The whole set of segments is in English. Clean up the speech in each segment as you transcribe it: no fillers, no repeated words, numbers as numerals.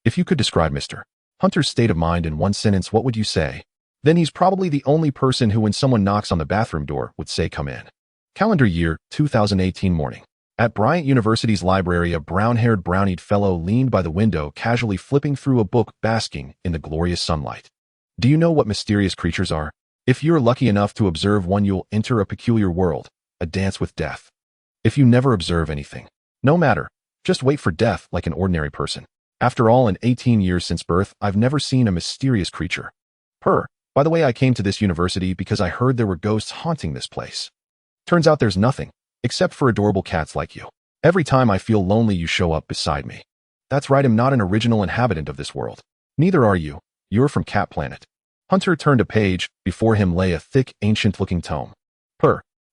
If you could describe Mr. Hunter's state of mind in one sentence, what would you say? Then he's probably the only person who, when someone knocks on the bathroom door, would say, "Come in." Calendar year 2018 morning. At Bryant University's library, a brown-haired, brown-eyed fellow leaned by the window, casually flipping through a book, basking in the glorious sunlight. Do you know what mysterious creatures are? If you're lucky enough to observe one, you'll enter a peculiar world, a dance with death. If you never observe anything, no matter, just wait for death like an ordinary person. After all, in 18 years since birth, I've never seen a mysterious creature. By the way, I came to this university because I heard there were ghosts haunting this place. Turns out there's nothing, except for adorable cats like you. Every time I feel lonely, you show up beside me. That's right, I'm not an original inhabitant of this world. Neither are you. You're from Cat Planet. Hunter turned a page. Before him lay a thick, ancient-looking tome.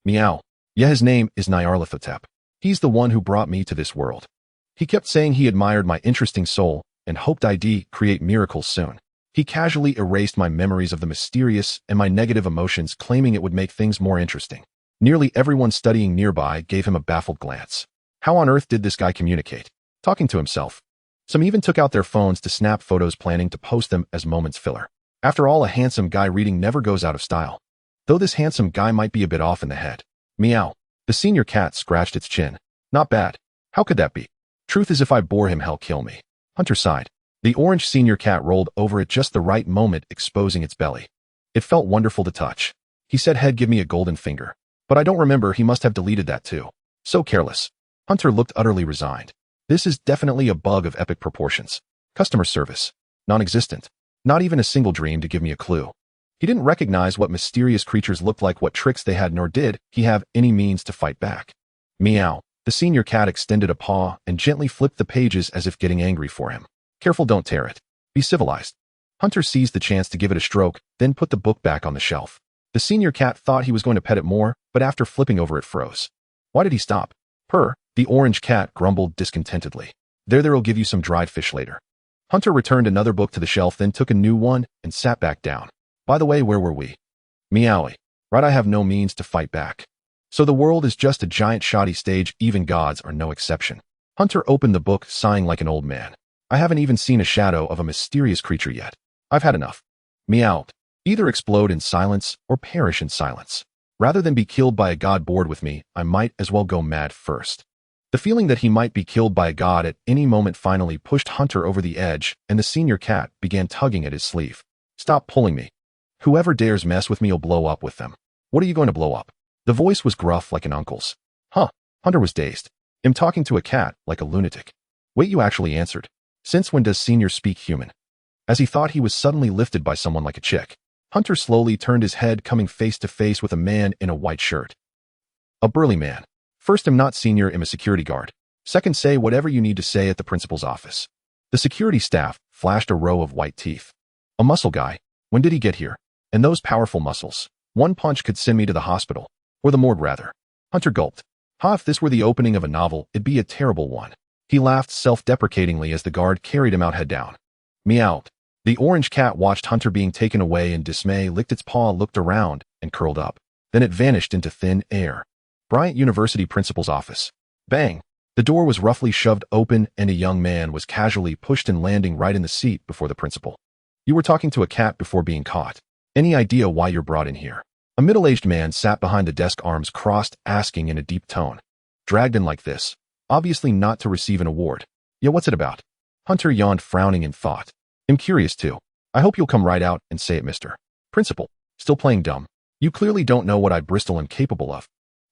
Meow. Yeah, his name is Nyarlathotep. He's the one who brought me to this world. He kept saying he admired my interesting soul and hoped I'd create miracles soon. He casually erased my memories of the mysterious and my negative emotions, claiming it would make things more interesting. Nearly everyone studying nearby gave him a baffled glance. How on earth did this guy communicate? Talking to himself. Some even took out their phones to snap photos, planning to post them as moments filler. After all, a handsome guy reading never goes out of style. Though this handsome guy might be a bit off in the head. Meow. The senior cat scratched its chin. Not bad. How could that be? Truth is, if I bore him, hell kill me. Hunter sighed. The orange senior cat rolled over at just the right moment, exposing its belly. It felt wonderful to touch. He said he'd give me a golden finger. But I don't remember, he must have deleted that too. So careless. Hunter looked utterly resigned. This is definitely a bug of epic proportions. Customer service. Non-existent. Not even a single dream to give me a clue. He didn't recognize what mysterious creatures looked like, what tricks they had, nor did he have any means to fight back. Meow. The senior cat extended a paw and gently flipped the pages as if getting angry for him. Careful, don't tear it. Be civilized. Hunter seized the chance to give it a stroke, then put the book back on the shelf. The senior cat thought he was going to pet it more, but after flipping over it froze. Why did he stop? The orange cat grumbled discontentedly. There'll give you some dried fish later. Hunter returned another book to the shelf, then took a new one and sat back down. By the way, where were we? Meowie. Right, I have no means to fight back. So the world is just a giant shoddy stage, even gods are no exception. Hunter opened the book, sighing like an old man. I haven't even seen a shadow of a mysterious creature yet. I've had enough. Meowed. Either explode in silence or perish in silence. Rather than be killed by a god bored with me, I might as well go mad first. The feeling that he might be killed by a god at any moment finally pushed Hunter over the edge, and the senior cat began tugging at his sleeve. Stop pulling me. Whoever dares mess with me'll blow up with them. What are you going to blow up? The voice was gruff like an uncle's. Hunter was dazed. I'm talking to a cat, like a lunatic. Wait, you actually answered. Since when does senior speak human? As he thought, he was suddenly lifted by someone like a chick. Hunter slowly turned his head, coming face to face with a man in a white shirt. A burly man. First, I'm not senior, I'm a security guard. Second, say whatever you need to say at the principal's office. The security staff flashed a row of white teeth. A muscle guy. When did he get here? And those powerful muscles. One punch could send me to the hospital. Or the morgue, rather. Hunter gulped. If this were the opening of a novel, it'd be a terrible one. He laughed self-deprecatingly as the guard carried him out, head down. Meowed. The orange cat watched Hunter being taken away in dismay, licked its paw, looked around, and curled up. Then it vanished into thin air. Bryant University principal's office. Bang! The door was roughly shoved open and a young man was casually pushed and landing right in the seat before the principal. You were talking to a cat before being caught. Any idea why you're brought in here? A middle-aged man sat behind the desk, arms crossed, asking in a deep tone. Dragged in like this. Obviously not to receive an award. Yeah, what's it about? Hunter yawned, frowning in thought. I'm curious too. I hope you'll come right out and say it, Mr. Principal. Still playing dumb. You clearly don't know what I Bristol am capable of.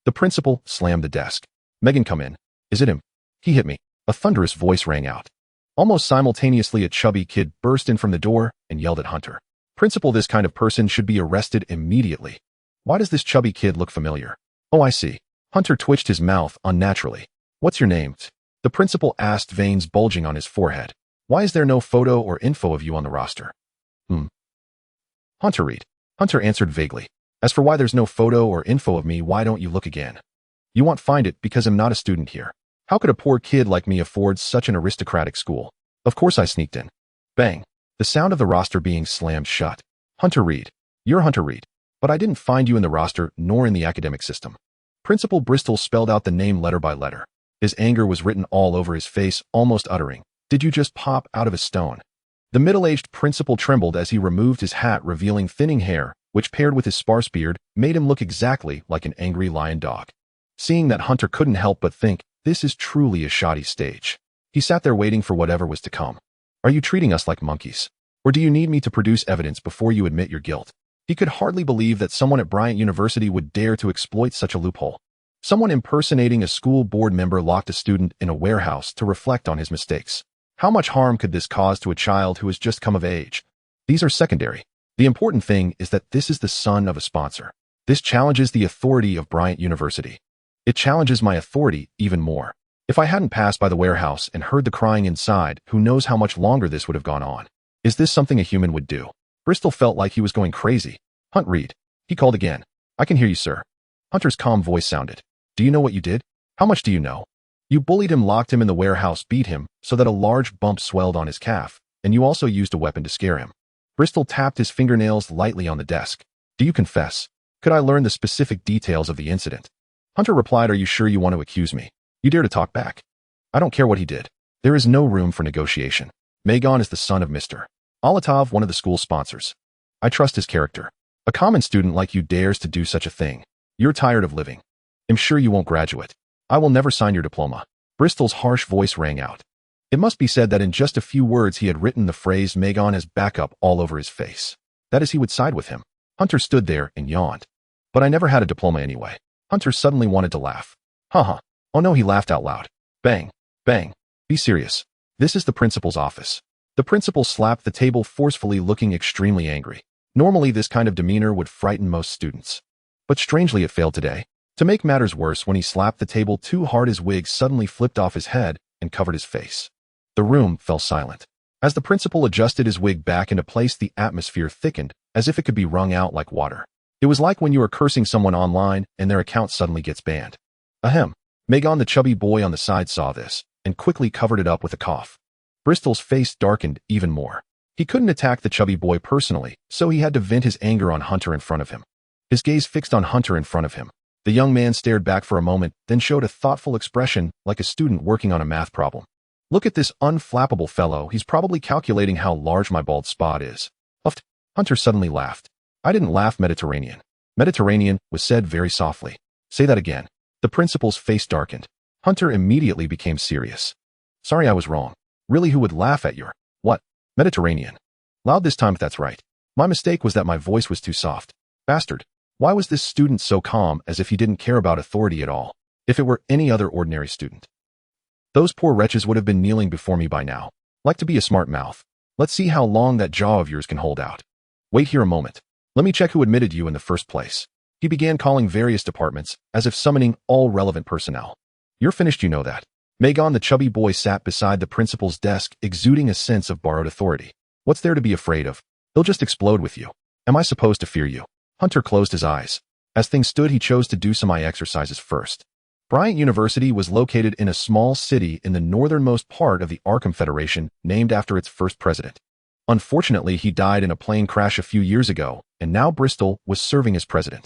The principal slammed the desk. Megan, come in. Is it him? He hit me. A thunderous voice rang out. Almost simultaneously, a chubby kid burst in from the door and yelled at Hunter. Principal, this kind of person should be arrested immediately. Why does this chubby kid look familiar? Oh, I see. Hunter twitched his mouth unnaturally. What's your name? The principal asked, veins bulging on his forehead. Why is there no photo or info of you on the roster? Hunter read. Hunter answered vaguely. As for why there's no photo or info of me, why don't you look again? You won't find it because I'm not a student here. How could a poor kid like me afford such an aristocratic school? Of course I sneaked in. Bang. The sound of the roster being slammed shut. Hunter Reed. You're Hunter Reed. But I didn't find you in the roster nor in the academic system. Principal Bristol spelled out the name letter by letter. His anger was written all over his face, almost uttering, Did you just pop out of a stone? The middle-aged principal trembled as he removed his hat, revealing thinning hair, which paired with his sparse beard, made him look exactly like an angry lion dog. Seeing that, Hunter couldn't help but think, this is truly a shoddy stage. He sat there waiting for whatever was to come. Are you treating us like monkeys? Or do you need me to produce evidence before you admit your guilt? He could hardly believe that someone at Bryant University would dare to exploit such a loophole. Someone impersonating a school board member locked a student in a warehouse to reflect on his mistakes. How much harm could this cause to a child who has just come of age? These are secondary. The important thing is that this is the son of a sponsor. This challenges the authority of Bryant University. It challenges my authority even more. If I hadn't passed by the warehouse and heard the crying inside, who knows how much longer this would have gone on. Is this something a human would do? Bristol felt like he was going crazy. Hunt Reed. He called again. I can hear you, sir. Hunter's calm voice sounded. Do you know what you did? How much do you know? You bullied him, locked him in the warehouse, beat him so that a large bump swelled on his calf, and you also used a weapon to scare him. Bristol tapped his fingernails lightly on the desk. Do you confess? Could I learn the specific details of the incident? Hunter replied, are you sure you want to accuse me? You dare to talk back? I don't care what he did. There is no room for negotiation. Magon is the son of Mr. Alatov, one of the school's sponsors. I trust his character. A common student like you dares to do such a thing. You're tired of living. I'm sure you won't graduate. I will never sign your diploma. Bristol's harsh voice rang out. It must be said that in just a few words he had written the phrase Magon as backup all over his face. That is, he would side with him. Hunter stood there and yawned. But I never had a diploma anyway. Hunter suddenly wanted to laugh. Haha. Oh no, he laughed out loud. Bang. Bang. Be serious. This is the principal's office. The principal slapped the table forcefully, looking extremely angry. Normally this kind of demeanor would frighten most students. But strangely it failed today. To make matters worse, when he slapped the table too hard, his wig suddenly flipped off his head and covered his face. The room fell silent. As the principal adjusted his wig back into place, the atmosphere thickened, as if it could be wrung out like water. It was like when you are cursing someone online and their account suddenly gets banned. Ahem. Magon, the chubby boy on the side, saw this and quickly covered it up with a cough. Bristol's face darkened even more. He couldn't attack the chubby boy personally, so he had to vent his anger on Hunter in front of him. His gaze fixed on Hunter in front of him. The young man stared back for a moment, then showed a thoughtful expression like a student working on a math problem. Look at this unflappable fellow. He's probably calculating how large my bald spot is. Uffed. Hunter suddenly laughed. I didn't laugh, Mediterranean. Mediterranean was said very softly. Say that again. The principal's face darkened. Hunter immediately became serious. Sorry, I was wrong. Really, who would laugh at your, what? Mediterranean. Loud this time, if that's right. My mistake was that my voice was too soft. Bastard. Why was this student so calm, as if he didn't care about authority at all? If it were any other ordinary student. Those poor wretches would have been kneeling before me by now. Like to be a smart mouth. Let's see how long that jaw of yours can hold out. Wait here a moment. Let me check who admitted you in the first place. He began calling various departments, as if summoning all relevant personnel. You're finished, you know that. Magon, the chubby boy, sat beside the principal's desk, exuding a sense of borrowed authority. What's there to be afraid of? He'll just explode with you. Am I supposed to fear you? Hunter closed his eyes. As things stood, he chose to do some eye exercises first. Bryant University was located in a small city in the northernmost part of the Arkham Federation, named after its first president. Unfortunately, he died in a plane crash a few years ago, and now Bristol was serving as president.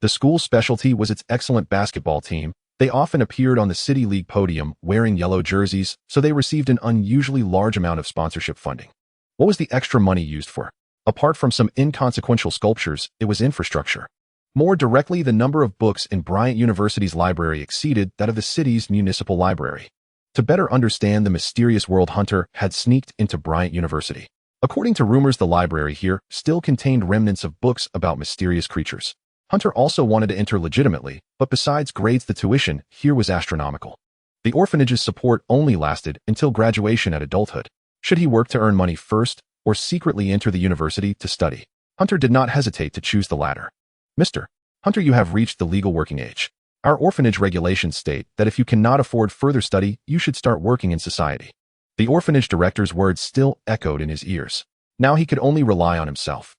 The school's specialty was its excellent basketball team. They often appeared on the City League podium wearing yellow jerseys, so they received an unusually large amount of sponsorship funding. What was the extra money used for? Apart from some inconsequential sculptures, it was infrastructure. More directly, the number of books in Bryant University's library exceeded that of the city's municipal library. To better understand the mysterious world, Hunter had sneaked into Bryant University. According to rumors, the library here still contained remnants of books about mysterious creatures. Hunter also wanted to enter legitimately, but besides grades, the tuition here was astronomical. The orphanage's support only lasted until graduation at adulthood. Should he work to earn money first, or secretly enter the university to study? Hunter did not hesitate to choose the latter. Mr. Hunter, you have reached the legal working age. Our orphanage regulations state that if you cannot afford further study, you should start working in society. The orphanage director's words still echoed in his ears. Now he could only rely on himself.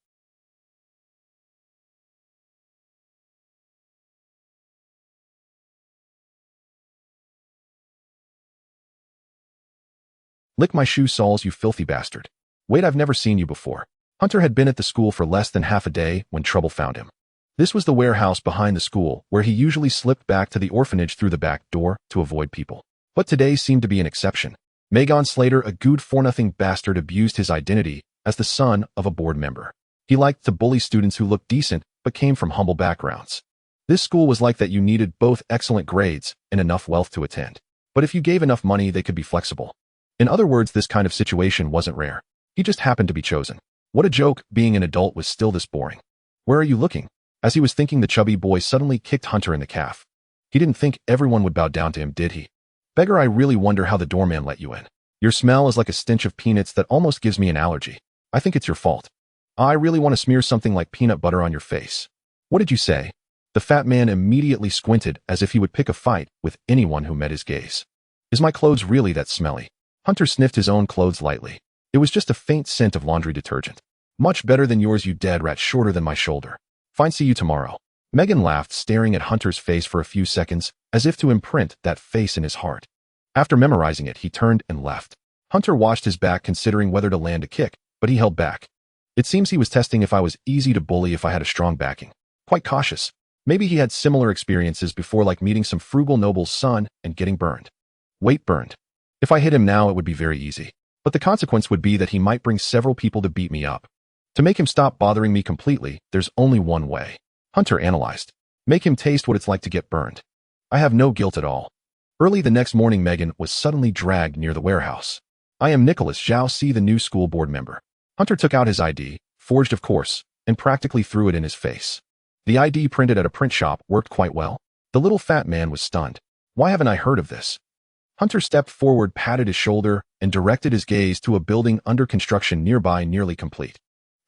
Lick my shoe soles, you filthy bastard. Wait, I've never seen you before. Hunter had been at the school for less than half a day when trouble found him. This was the warehouse behind the school, where he usually slipped back to the orphanage through the back door to avoid people. But today seemed to be an exception. Megan Slater, a good-for-nothing bastard, abused his identity as the son of a board member. He liked to bully students who looked decent but came from humble backgrounds. This school was like that. You needed both excellent grades and enough wealth to attend. But if you gave enough money, they could be flexible. In other words, this kind of situation wasn't rare. He just happened to be chosen. What a joke, being an adult was still this boring. Where are you looking? As he was thinking, the chubby boy suddenly kicked Hunter in the calf. He didn't think everyone would bow down to him, did he? Beggar, I really wonder how the doorman let you in. Your smell is like a stench of peanuts that almost gives me an allergy. I think it's your fault. I really want to smear something like peanut butter on your face. What did you say? The fat man immediately squinted as if he would pick a fight with anyone who met his gaze. Is my clothes really that smelly? Hunter sniffed his own clothes lightly. It was just a faint scent of laundry detergent. Much better than yours, you dead rat, shorter than my shoulder. Fine, see you tomorrow. Megan laughed, staring at Hunter's face for a few seconds, as if to imprint that face in his heart. After memorizing it, he turned and left. Hunter watched his back, considering whether to land a kick, but he held back. It seems he was testing if I was easy to bully if I had a strong backing. Quite cautious. Maybe he had similar experiences before, like meeting some frugal noble's son and getting burned. Wait, burned. If I hit him now, it would be very easy. But the consequence would be that he might bring several people to beat me up. To make him stop bothering me completely, there's only one way. Hunter analyzed. Make him taste what it's like to get burned. I have no guilt at all. Early the next morning, Megan was suddenly dragged near the warehouse. I am Nicholas Zhao C., the new school board member. Hunter took out his ID, forged of course, and practically threw it in his face. The ID printed at a print shop worked quite well. The little fat man was stunned. Why haven't I heard of this? Hunter stepped forward, patted his shoulder, and directed his gaze to a building under construction nearby, nearly complete.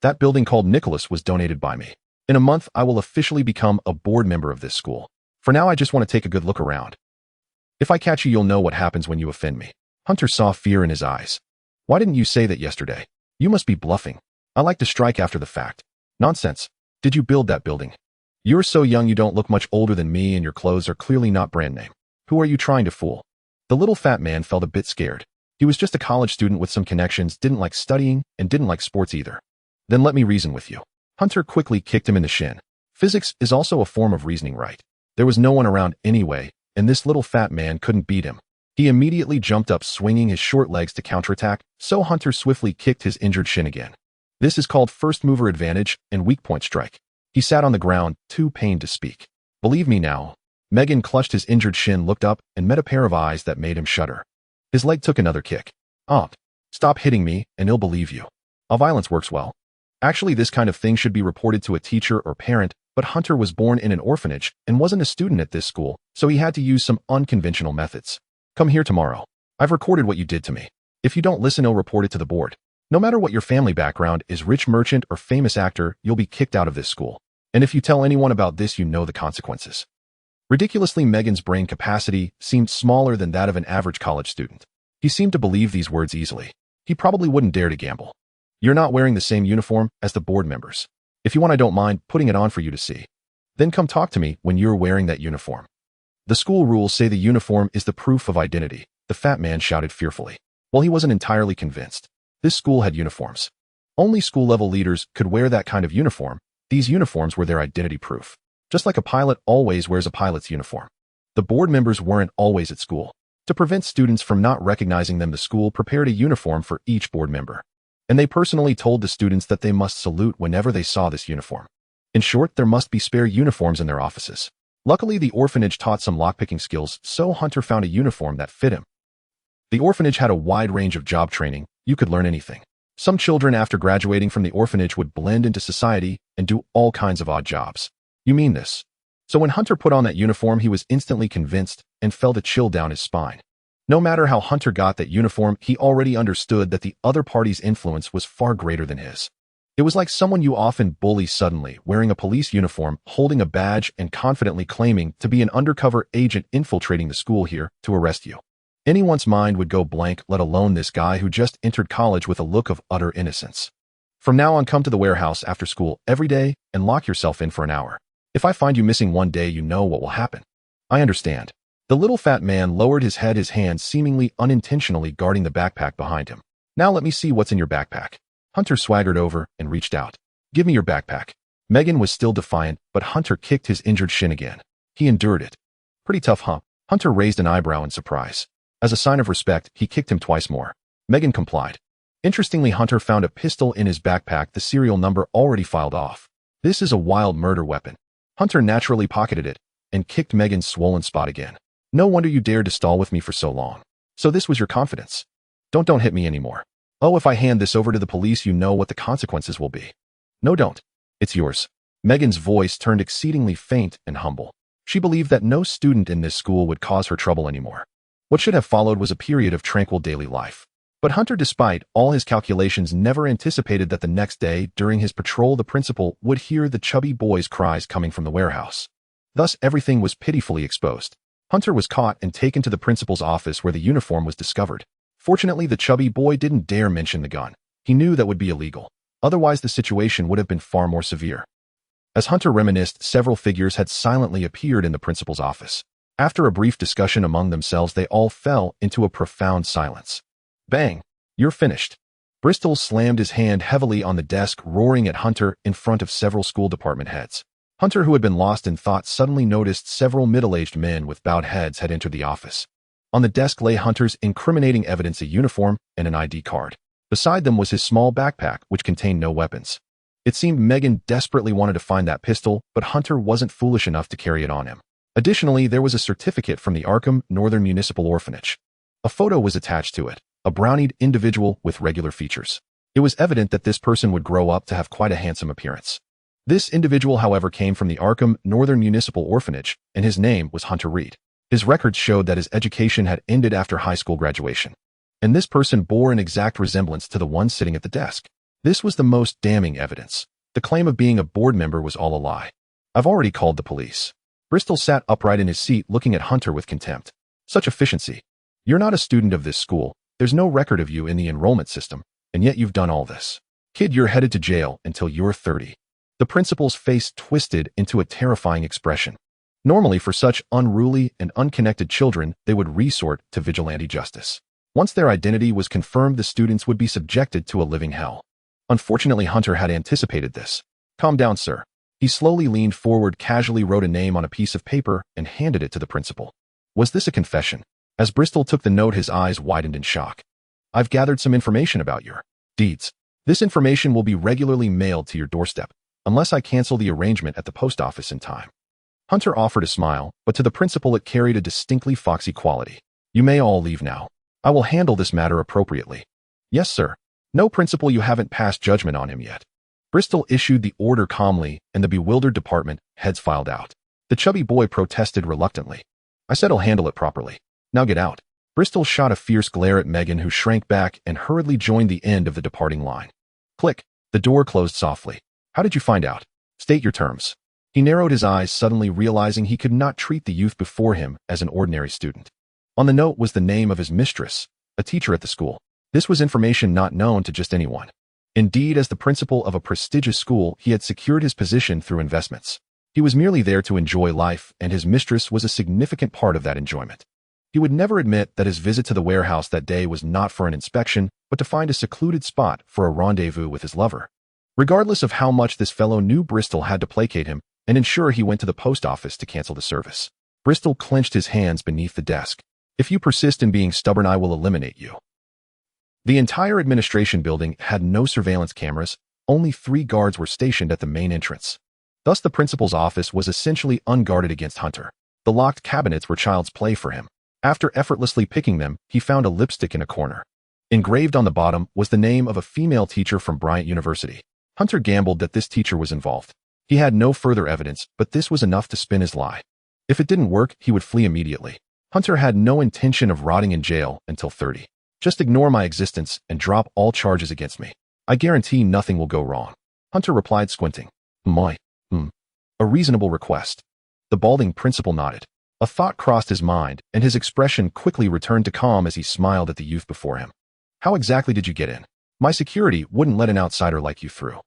That building, called Nicholas, was donated by me. In a month, I will officially become a board member of this school. For now, I just want to take a good look around. If I catch you, you'll know what happens when you offend me. Hunter saw fear in his eyes. Why didn't you say that yesterday? You must be bluffing. I like to strike after the fact. Nonsense. Did you build that building? You're so young, you don't look much older than me, and your clothes are clearly not brand name. Who are you trying to fool? The little fat man felt a bit scared. He was just a college student with some connections, didn't like studying, and didn't like sports either. Then let me reason with you. Hunter quickly kicked him in the shin. Physics is also a form of reasoning, right? There was no one around anyway, and this little fat man couldn't beat him. He immediately jumped up, swinging his short legs to counterattack, so Hunter swiftly kicked his injured shin again. This is called first mover advantage and weak point strike. He sat on the ground, too pained to speak. Believe me now. Megan clutched his injured shin, looked up, and met a pair of eyes that made him shudder. His leg took another kick. Stop hitting me, and he'll believe you. Violence works well. Actually, this kind of thing should be reported to a teacher or parent, but Hunter was born in an orphanage and wasn't a student at this school, so he had to use some unconventional methods. Come here tomorrow. I've recorded what you did to me. If you don't listen, I'll report it to the board. No matter what your family background is, rich merchant or famous actor, you'll be kicked out of this school. And if you tell anyone about this, you know the consequences. Ridiculously, Megan's brain capacity seemed smaller than that of an average college student. He seemed to believe these words easily. He probably wouldn't dare to gamble. You're not wearing the same uniform as the board members. If you want, I don't mind putting it on for you to see. Then come talk to me when you're wearing that uniform. The school rules say the uniform is the proof of identity, the fat man shouted fearfully. Well, he wasn't entirely convinced. This school had uniforms. Only school-level leaders could wear that kind of uniform. These uniforms were their identity proof. Just like a pilot always wears a pilot's uniform. The board members weren't always at school. To prevent students from not recognizing them, the school prepared a uniform for each board member. And they personally told the students that they must salute whenever they saw this uniform. In short, there must be spare uniforms in their offices. Luckily, the orphanage taught some lockpicking skills, so Hunter found a uniform that fit him. The orphanage had a wide range of job training. You could learn anything. Some children, after graduating from the orphanage, would blend into society and do all kinds of odd jobs. You mean this? So when Hunter put on that uniform, he was instantly convinced and felt a chill down his spine. No matter how Hunter got that uniform, he already understood that the other party's influence was far greater than his. It was like someone you often bully suddenly wearing a police uniform, holding a badge, and confidently claiming to be an undercover agent infiltrating the school here to arrest you. Anyone's mind would go blank, let alone this guy who just entered college with a look of utter innocence. From now on, come to the warehouse after school every day and lock yourself in for an hour. If I find you missing one day, you know what will happen. I understand. The little fat man lowered his head, his hands seemingly unintentionally guarding the backpack behind him. Now let me see what's in your backpack. Hunter swaggered over and reached out. Give me your backpack. Megan was still defiant, but Hunter kicked his injured shin again. He endured it. Pretty tough, huh? Hunter raised an eyebrow in surprise. As a sign of respect, he kicked him twice more. Megan complied. Interestingly, Hunter found a pistol in his backpack, the serial number already filed off. This is a wild murder weapon. Hunter naturally pocketed it and kicked Megan's swollen spot again. No wonder you dared to stall with me for so long. So this was your confidence. Don't hit me anymore. Oh, if I hand this over to the police, you know what the consequences will be. No, don't. It's yours. Megan's voice turned exceedingly faint and humble. She believed that no student in this school would cause her trouble anymore. What should have followed was a period of tranquil daily life. But Hunter, despite all his calculations, never anticipated that the next day, during his patrol, the principal would hear the chubby boy's cries coming from the warehouse. Thus, everything was pitifully exposed. Hunter was caught and taken to the principal's office, where the uniform was discovered. Fortunately, the chubby boy didn't dare mention the gun. He knew that would be illegal. Otherwise, the situation would have been far more severe. As Hunter reminisced, several figures had silently appeared in the principal's office. After a brief discussion among themselves, they all fell into a profound silence. Bang! You're finished. Bristol slammed his hand heavily on the desk, roaring at Hunter in front of several school department heads. Hunter, who had been lost in thought, suddenly noticed several middle-aged men with bowed heads had entered the office. On the desk lay Hunter's incriminating evidence, a uniform and an ID card. Beside them was his small backpack, which contained no weapons. It seemed Megan desperately wanted to find that pistol, but Hunter wasn't foolish enough to carry it on him. Additionally, there was a certificate from the Arkham Northern Municipal Orphanage. A photo was attached to it. A brownied individual with regular features. It was evident that this person would grow up to have quite a handsome appearance. This individual, however, came from the Arkham Northern Municipal Orphanage, and his name was Hunter Reed. His records showed that his education had ended after high school graduation. And this person bore an exact resemblance to the one sitting at the desk. This was the most damning evidence. The claim of being a board member was all a lie. I've already called the police. Bristol sat upright in his seat, looking at Hunter with contempt. Such efficiency. You're not a student of this school. There's no record of you in the enrollment system, and yet you've done all this. Kid, you're headed to jail until you're 30. The principal's face twisted into a terrifying expression. Normally, for such unruly and unconnected children, they would resort to vigilante justice. Once their identity was confirmed, the students would be subjected to a living hell. Unfortunately, Hunter had anticipated this. Calm down, sir. He slowly leaned forward, casually wrote a name on a piece of paper, and handed it to the principal. Was this a confession? As Bristol took the note, his eyes widened in shock. I've gathered some information about your deeds. This information will be regularly mailed to your doorstep, unless I cancel the arrangement at the post office in time. Hunter offered a smile, but to the principal it carried a distinctly foxy quality. You may all leave now. I will handle this matter appropriately. Yes, sir. No, principal, you haven't passed judgment on him yet. Bristol issued the order calmly, and the bewildered department heads filed out. The chubby boy protested reluctantly. I said I'll handle it properly. Now get out. Bristol shot a fierce glare at Megan, who shrank back and hurriedly joined the end of the departing line. Click. The door closed softly. How did you find out? State your terms. He narrowed his eyes, suddenly realizing he could not treat the youth before him as an ordinary student. On the note was the name of his mistress, a teacher at the school. This was information not known to just anyone. Indeed, as the principal of a prestigious school, he had secured his position through investments. He was merely there to enjoy life, and his mistress was a significant part of that enjoyment. He would never admit that his visit to the warehouse that day was not for an inspection, but to find a secluded spot for a rendezvous with his lover. Regardless of how much this fellow knew, Bristol had to placate him and ensure he went to the post office to cancel the service. Bristol clenched his hands beneath the desk. If you persist in being stubborn, I will eliminate you. The entire administration building had no surveillance cameras. Only 3 guards were stationed at the main entrance. Thus, the principal's office was essentially unguarded against Hunter. The locked cabinets were child's play for him. After effortlessly picking them, he found a lipstick in a corner. Engraved on the bottom was the name of a female teacher from Bryant University. Hunter gambled that this teacher was involved. He had no further evidence, but this was enough to spin his lie. If it didn't work, he would flee immediately. Hunter had no intention of rotting in jail until 30. Just ignore my existence and drop all charges against me. I guarantee nothing will go wrong. Hunter replied, squinting. A reasonable request. The balding principal nodded. A thought crossed his mind, and his expression quickly returned to calm as he smiled at the youth before him. How exactly did you get in? My security wouldn't let an outsider like you through.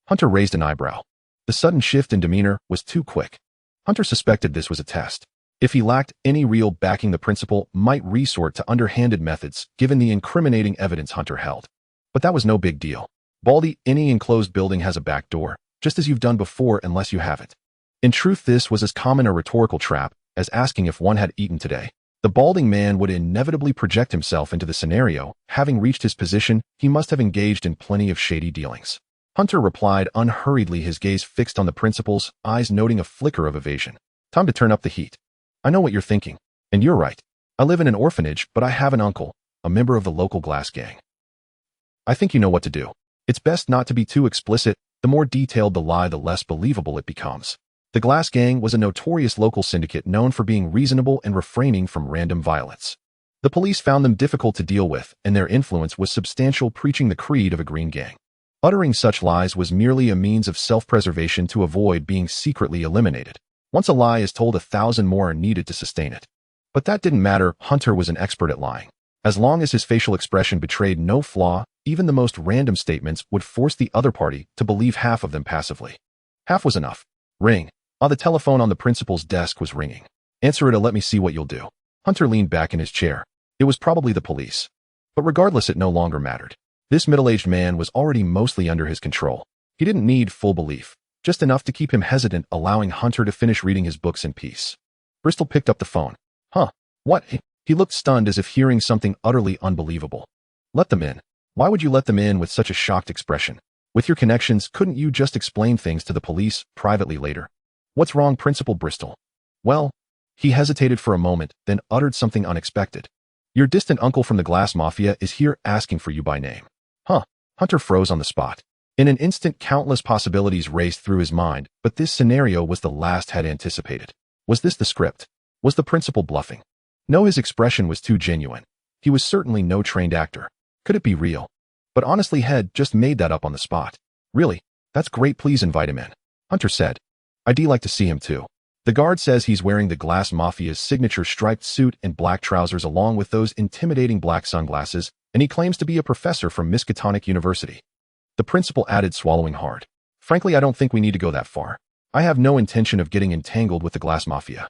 Hunter raised an eyebrow. The sudden shift in demeanor was too quick. Hunter suspected this was a test. If he lacked any real backing, the principal might resort to underhanded methods, given the incriminating evidence Hunter held. But that was no big deal. Baldy, any enclosed building has a back door, just as you've done before, unless you haven't. In truth, this was as common a rhetorical trap as asking if one had eaten today. The balding man would inevitably project himself into the scenario. Having reached his position, he must have engaged in plenty of shady dealings. Hunter replied unhurriedly, his gaze fixed on the principal's, eyes noting a flicker of evasion. Time to turn up the heat. I know what you're thinking. And you're right. I live in an orphanage, but I have an uncle, a member of the local glass gang. I think you know what to do. It's best not to be too explicit. The more detailed the lie, the less believable it becomes. The Glass Gang was a notorious local syndicate known for being reasonable and refraining from random violence. The police found them difficult to deal with, and their influence was substantial, preaching the creed of a green gang. Uttering such lies was merely a means of self-preservation to avoid being secretly eliminated. Once a lie is told, 1,000 more are needed to sustain it. But that didn't matter. Hunter was an expert at lying. As long as his facial expression betrayed no flaw, even the most random statements would force the other party to believe half of them passively. Half was enough. Ring. The telephone on the principal's desk was ringing. Answer it or let me see what you'll do. Hunter leaned back in his chair. It was probably the police. But regardless, it no longer mattered. This middle-aged man was already mostly under his control. He didn't need full belief, just enough to keep him hesitant, allowing Hunter to finish reading his books in peace. Bristol picked up the phone. What? He looked stunned, as if hearing something utterly unbelievable. Let them in. Why would you let them in with such a shocked expression? With your connections, couldn't you just explain things to the police privately later? What's wrong, Principal Bristol? Well, he hesitated for a moment, then uttered something unexpected. Your distant uncle from the Glass Mafia is here asking for you by name. Hunter froze on the spot. In an instant, countless possibilities raced through his mind, but this scenario was the last had anticipated. Was this the script? Was the principal bluffing? No, his expression was too genuine. He was certainly no trained actor. Could it be real? But honestly, Head just made that up on the spot. Really? That's great, please invite him in. Hunter said. I'd like to see him too. The guard says he's wearing the Glass Mafia's signature striped suit and black trousers along with those intimidating black sunglasses, and he claims to be a professor from Miskatonic University. The principal added, swallowing hard. Frankly, I don't think we need to go that far. I have no intention of getting entangled with the Glass Mafia.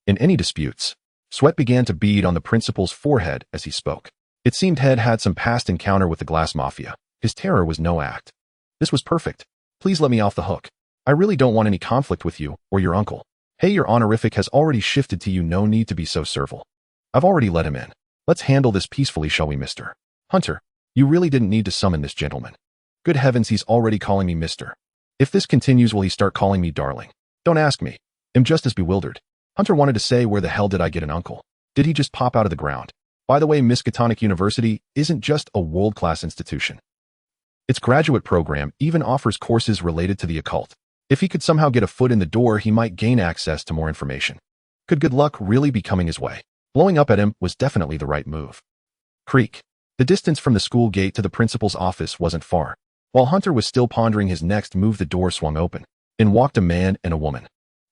In any disputes. Sweat began to bead on the principal's forehead as he spoke. It seemed Head had some past encounter with the Glass Mafia. His terror was no act. This was perfect. Please let me off the hook. I really don't want any conflict with you or your uncle. Hey, your honorific has already shifted to you. No need to be so servile. I've already let him in. Let's handle this peacefully, shall we, Mr. Hunter? You really didn't need to summon this gentleman. Good heavens, he's already calling me Mr. If this continues, will he start calling me darling? Don't ask me. I'm just as bewildered. Hunter wanted to say, where the hell did I get an uncle? Did he just pop out of the ground? By the way, Miskatonic University isn't just a world-class institution. Its graduate program even offers courses related to the occult. If he could somehow get a foot in the door, he might gain access to more information. Could good luck really be coming his way? Blowing up at him was definitely the right move. Creak. The distance from the school gate to the principal's office wasn't far. While Hunter was still pondering his next move, the door swung open. In walked a man and a woman.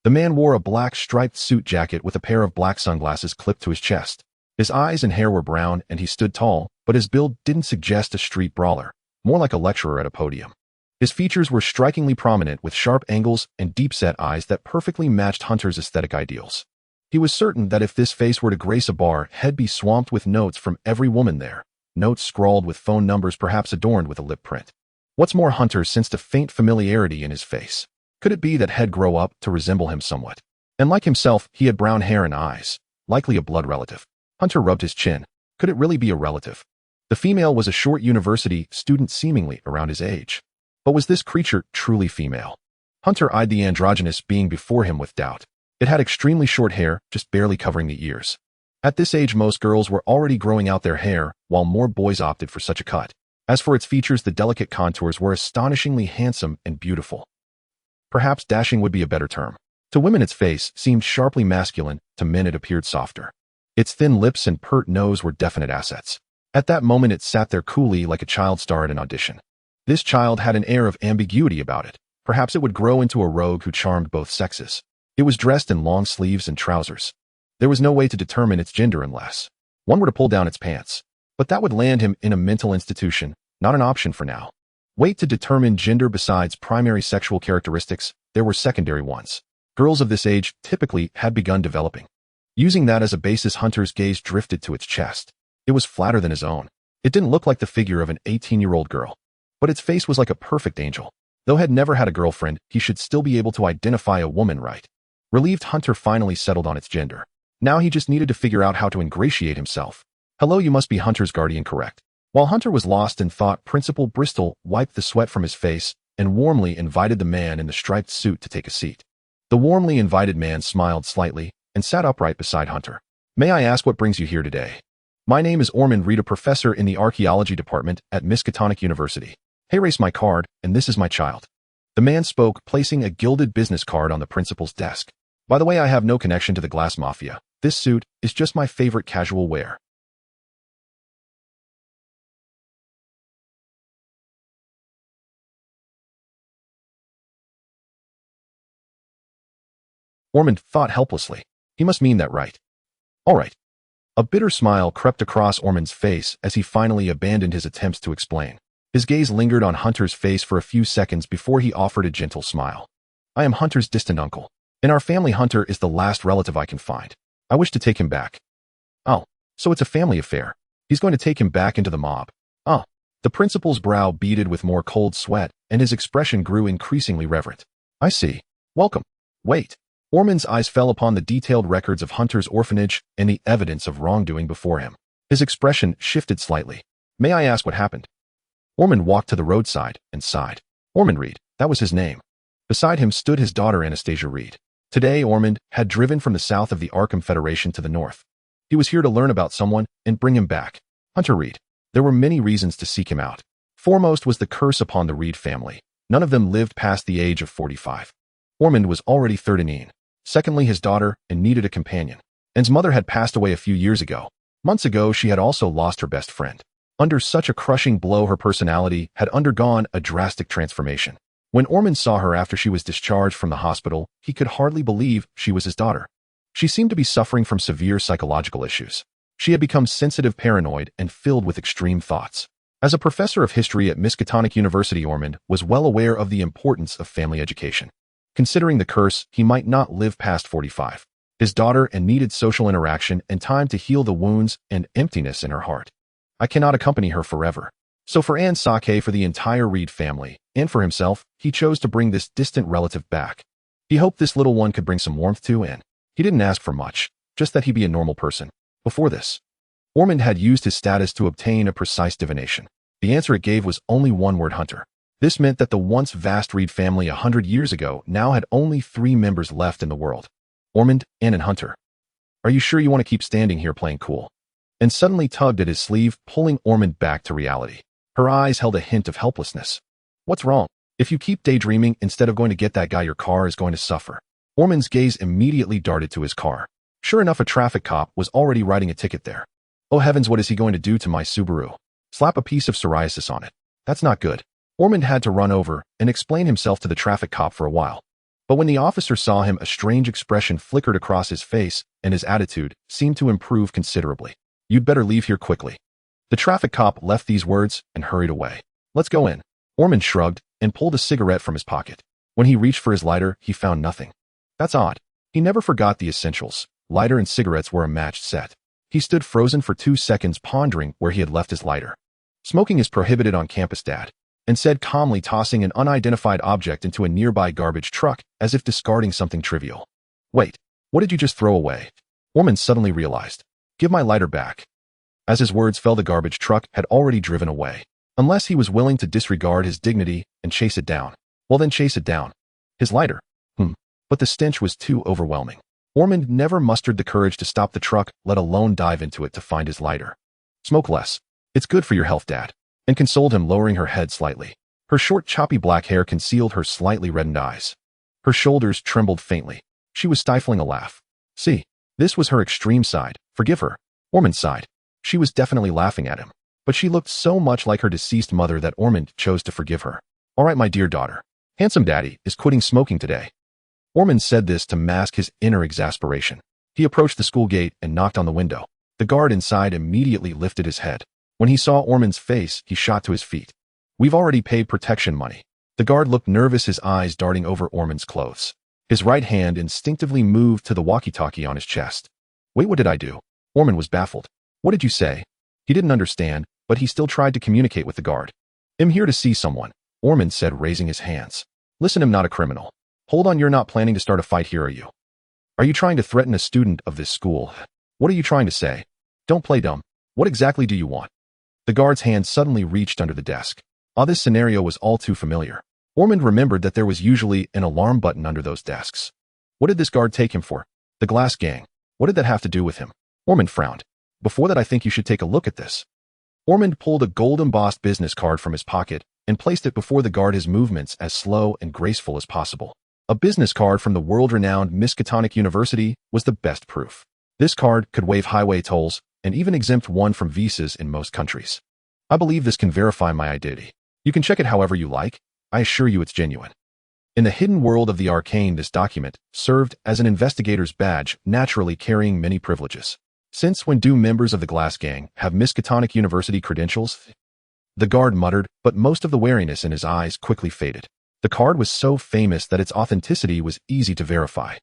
The man wore a black striped suit jacket with a pair of black sunglasses clipped to his chest. His eyes and hair were brown, and he stood tall, but his build didn't suggest a street brawler, more like a lecturer at a podium. His features were strikingly prominent, with sharp angles and deep-set eyes that perfectly matched Hunter's aesthetic ideals. He was certain that if this face were to grace a bar, He'd be swamped with notes from every woman there, notes scrawled with phone numbers, perhaps adorned with a lip print. What's more, Hunter sensed a faint familiarity in his face. Could it be that He'd grow up to resemble him somewhat? And like himself, he had brown hair and eyes, likely a blood relative. Hunter rubbed his chin. Could it really be a relative? The female was a short university student, seemingly around his age. But was this creature truly female? Hunter eyed the androgynous being before him with doubt. It had extremely short hair, just barely covering the ears. At this age, most girls were already growing out their hair, while more boys opted for such a cut. As for its features, the delicate contours were astonishingly handsome and beautiful. Perhaps dashing would be a better term. To women, its face seemed sharply masculine. To men, it appeared softer. Its thin lips and pert nose were definite assets. At that moment, it sat there coolly, like a child star at an audition. This child had an air of ambiguity about it. Perhaps it would grow into a rogue who charmed both sexes. It was dressed in long sleeves and trousers. There was no way to determine its gender unless one were to pull down its pants. But that would land him in a mental institution, not an option for now. Wait, to determine gender, besides primary sexual characteristics, there were secondary ones. Girls of this age typically had begun developing. Using that as a basis, Hunter's gaze drifted to its chest. It was flatter than his own. It didn't look like the figure of an 18-year-old girl. But its face was like a perfect angel. Though He'd never had a girlfriend, he should still be able to identify a woman right. Relieved, Hunter finally settled on its gender. Now he just needed to figure out how to ingratiate himself. Hello, you must be Hunter's guardian, correct? While Hunter was lost in thought, Principal Bristol wiped the sweat from his face and warmly invited the man in the striped suit to take a seat. The warmly invited man smiled slightly and sat upright beside Hunter. May I ask what brings you here today? My name is Ormond Reed, a professor in the archaeology department at Miskatonic University. Here is my card, and this is my child. The man spoke, placing a gilded business card on the principal's desk. By the way, I have no connection to the glass mafia. This suit is just my favorite casual wear. Ormond thought helplessly. He must mean that, right? All right. A bitter smile crept across Ormond's face as he finally abandoned his attempts to explain. His gaze lingered on Hunter's face for a few seconds before he offered a gentle smile. I am Hunter's distant uncle. In our family, Hunter is the last relative I can find. I wish to take him back. Oh, so it's a family affair. He's going to take him back into the mob. Oh. The principal's brow beaded with more cold sweat, and his expression grew increasingly reverent. I see. Welcome. Wait. Ormond's eyes fell upon the detailed records of Hunter's orphanage and the evidence of wrongdoing before him. His expression shifted slightly. May I ask what happened? Ormond walked to the roadside and sighed. Ormond Reed, that was his name. Beside him stood his daughter Anastasia Reed. Today, Ormond had driven from the south of the Arkham Federation to the north. He was here to learn about someone and bring him back. Hunter Reed. There were many reasons to seek him out. Foremost was the curse upon the Reed family. None of them lived past the age of 45. Ormond was already 39. Secondly, his daughter and needed a companion. Anne's mother had passed away a few years ago. Months ago, she had also lost her best friend. Under such a crushing blow, her personality had undergone a drastic transformation. When Ormond saw her after she was discharged from the hospital, he could hardly believe she was his daughter. She seemed to be suffering from severe psychological issues. She had become sensitive, paranoid, and filled with extreme thoughts. As a professor of history at Miskatonic University, Ormond was well aware of the importance of family education. Considering the curse, he might not live past 45. His daughter and needed social interaction and time to heal the wounds and emptiness in her heart. I cannot accompany her forever. So for Anne Sake, for the entire Reed family, and for himself, he chose to bring this distant relative back. He hoped this little one could bring some warmth to Anne. He didn't ask for much, just that he be a normal person. Before this, Ormond had used his status to obtain a precise divination. The answer it gave was only one word: Hunter. This meant that the once vast Reed family 100 years ago now had only 3 members left in the world. Ormond, Anne, and Hunter. Are you sure you want to keep standing here playing cool? And suddenly tugged at his sleeve, pulling Ormond back to reality. Her eyes held a hint of helplessness. What's wrong? If you keep daydreaming instead of going to get that guy, your car is going to suffer. Ormond's gaze immediately darted to his car. Sure enough, a traffic cop was already writing a ticket there. Oh heavens, what is he going to do to my Subaru? Slap a piece of psoriasis on it. That's not good. Ormond had to run over and explain himself to the traffic cop for a while. But when the officer saw him, a strange expression flickered across his face, and his attitude seemed to improve considerably. You'd better leave here quickly. The traffic cop left these words and hurried away. Let's go in. Ormond shrugged and pulled a cigarette from his pocket. When he reached for his lighter, he found nothing. That's odd. He never forgot the essentials. Lighter and cigarettes were a matched set. He stood frozen for 2 seconds, pondering where he had left his lighter. Smoking is prohibited on campus, Dad, and said calmly, tossing an unidentified object into a nearby garbage truck as if discarding something trivial. Wait, what did you just throw away? Ormond suddenly realized. Give my lighter back. As his words fell, the garbage truck had already driven away. Unless he was willing to disregard his dignity and chase it down. Well, then chase it down. His lighter. But the stench was too overwhelming. Ormond never mustered the courage to stop the truck, let alone dive into it to find his lighter. Smoke less. It's good for your health, Dad, and consoled him, lowering her head slightly. Her short, choppy black hair concealed her slightly reddened eyes. Her shoulders trembled faintly. She was stifling a laugh. See, this was her extreme side. Forgive her. Ormond sighed. She was definitely laughing at him, but she looked so much like her deceased mother that Ormond chose to forgive her. All right, my dear daughter. Handsome Daddy is quitting smoking today. Ormond said this to mask his inner exasperation. He approached the school gate and knocked on the window. The guard inside immediately lifted his head. When he saw Ormond's face, he shot to his feet. We've already paid protection money. The guard looked nervous, his eyes darting over Ormond's clothes. His right hand instinctively moved to the walkie-talkie on his chest. Wait, what did I do? Ormond was baffled. What did you say? He didn't understand, but he still tried to communicate with the guard. I'm here to see someone, Ormond said, raising his hands. Listen, I'm not a criminal. Hold on, you're not planning to start a fight here, are you? Are you trying to threaten a student of this school? What are you trying to say? Don't play dumb. What exactly do you want? The guard's hand suddenly reached under the desk. This scenario was all too familiar. Ormond remembered that there was usually an alarm button under those desks. What did this guard take him for? The Glass Gang. What did that have to do with him? Ormond frowned. Before that, I think you should take a look at this. Ormond pulled a gold-embossed business card from his pocket and placed it before the guard, his movements as slow and graceful as possible. A business card from the world-renowned Miskatonic University was the best proof. This card could waive highway tolls and even exempt one from visas in most countries. I believe this can verify my identity. You can check it however you like. I assure you it's genuine. In the hidden world of the arcane, this document served as an investigator's badge, naturally carrying many privileges. Since when do members of the Glass Gang have Miskatonic University credentials? The guard muttered, but most of the wariness in his eyes quickly faded. The card was so famous that its authenticity was easy to verify.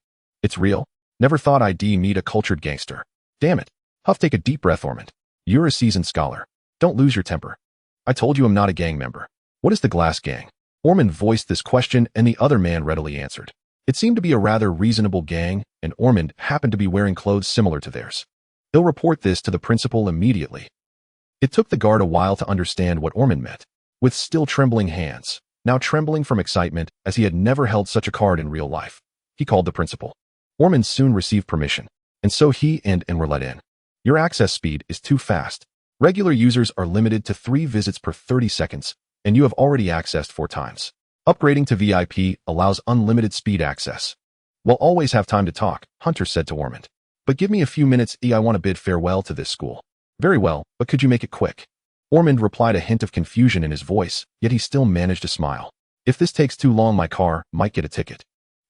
It's real? Never thought I'd meet a cultured gangster. Damn it. Huff, take a deep breath, Ormond. You're a seasoned scholar. Don't lose your temper. I told you I'm not a gang member. What is the Glass Gang? Ormond voiced this question and the other man readily answered. It seemed to be a rather reasonable gang, and Ormond happened to be wearing clothes similar to theirs. He'll report this to the principal immediately. It took the guard a while to understand what Ormond meant. With still trembling hands, now trembling from excitement as he had never held such a card in real life, he called the principal. Ormond soon received permission, and so he and were let in. Your access speed is too fast. Regular users are limited to 3 visits per 30 seconds, and you have already accessed 4 times. Upgrading to VIP allows unlimited speed access. We'll always have time to talk, Hunter said to Ormond. But give me a few minutes, I want to bid farewell to this school. Very well, but could you make it quick? Ormond replied, a hint of confusion in his voice, yet he still managed to smile. If this takes too long, my car might get a ticket.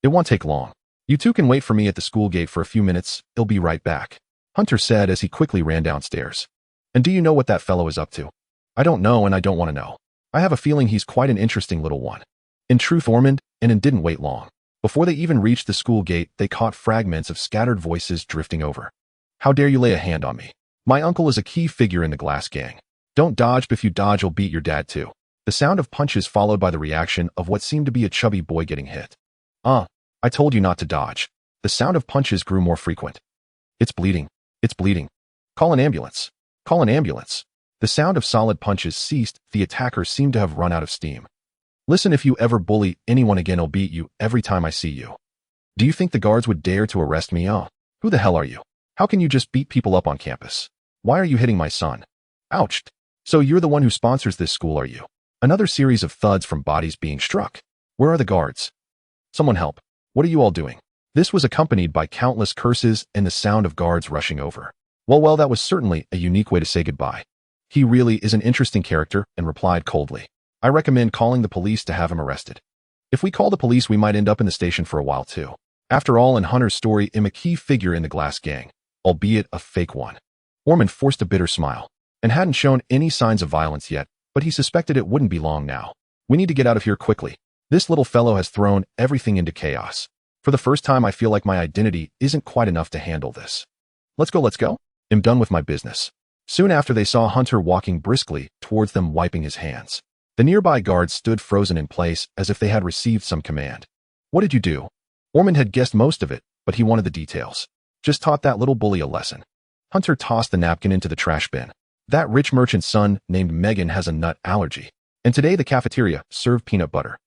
It won't take long. You two can wait for me at the school gate for a few minutes. I'll be right back, Hunter said as he quickly ran downstairs. And do you know what that fellow is up to? I don't know, and I don't want to know. I have a feeling he's quite an interesting little one. In truth, Ormond and didn't wait long. Before they even reached the school gate, they caught fragments of scattered voices drifting over. How dare you lay a hand on me? My uncle is a key figure in the Glass Gang. Don't dodge, but if you dodge, I'll beat your dad too. The sound of punches followed by the reaction of what seemed to be a chubby boy getting hit. I told you not to dodge. The sound of punches grew more frequent. It's bleeding. It's bleeding. Call an ambulance. Call an ambulance. The sound of solid punches ceased. The attacker seemed to have run out of steam. Listen, if you ever bully anyone again, I'll beat you every time I see you. Do you think the guards would dare to arrest me? Who the hell are you? How can you just beat people up on campus? Why are you hitting my son? Ouch. So you're the one who sponsors this school, are you? Another series of thuds from bodies being struck. Where are the guards? Someone help. What are you all doing? This was accompanied by countless curses and the sound of guards rushing over. Well, that was certainly a unique way to say goodbye. He really is an interesting character, and replied coldly. I recommend calling the police to have him arrested. If we call the police, we might end up in the station for a while too. After all, in Hunter's story, I'm a key figure in the Glass Gang, albeit a fake one. Ormond forced a bitter smile, and hadn't shown any signs of violence yet, but he suspected it wouldn't be long now. We need to get out of here quickly. This little fellow has thrown everything into chaos. For the first time, I feel like my identity isn't quite enough to handle this. Let's go. I'm done with my business. Soon after, they saw Hunter walking briskly towards them, wiping his hands. The nearby guards stood frozen in place as if they had received some command. What did you do? Ormond had guessed most of it, but he wanted the details. Just taught that little bully a lesson. Hunter tossed the napkin into the trash bin. That rich merchant's son named Megan has a nut allergy, and today the cafeteria served peanut butter.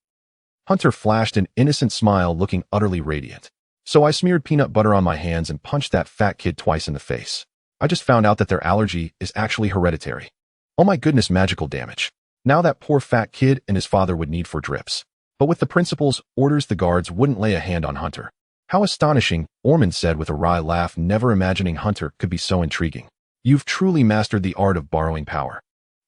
Hunter flashed an innocent smile, looking utterly radiant. So I smeared peanut butter on my hands and punched that fat kid twice in the face. I just found out that their allergy is actually hereditary. Oh my goodness, magical damage. Now that poor fat kid and his father would need 4 drips. But with the principal's orders, the guards wouldn't lay a hand on Hunter. How astonishing, Ormond said with a wry laugh, never imagining Hunter could be so intriguing. You've truly mastered the art of borrowing power.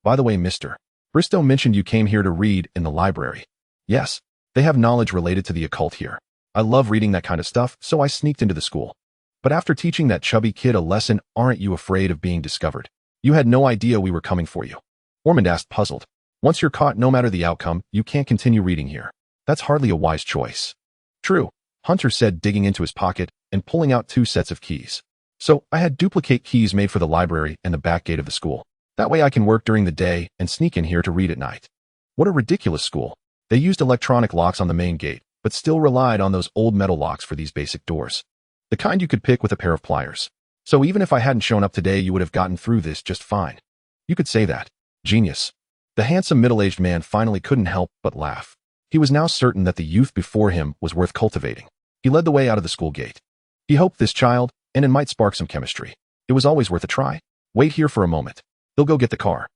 By the way, Mr. Bristow mentioned you came here to read in the library. Yes, they have knowledge related to the occult here. I love reading that kind of stuff, so I sneaked into the school. But after teaching that chubby kid a lesson, aren't you afraid of being discovered? You had no idea we were coming for you. Ormond asked, puzzled. Once you're caught, no matter the outcome, you can't continue reading here. That's hardly a wise choice. True, Hunter said, digging into his pocket and pulling out 2 sets of keys. So I had duplicate keys made for the library and the back gate of the school. That way I can work during the day and sneak in here to read at night. What a ridiculous school. They used electronic locks on the main gate, but still relied on those old metal locks for these basic doors. The kind you could pick with a pair of pliers. So even if I hadn't shown up today, you would have gotten through this just fine. You could say that. Genius. The handsome middle-aged man finally couldn't help but laugh. He was now certain that the youth before him was worth cultivating. He led the way out of the school gate. He hoped this child, and it might spark some chemistry. It was always worth a try. Wait here for a moment. He'll go get the car.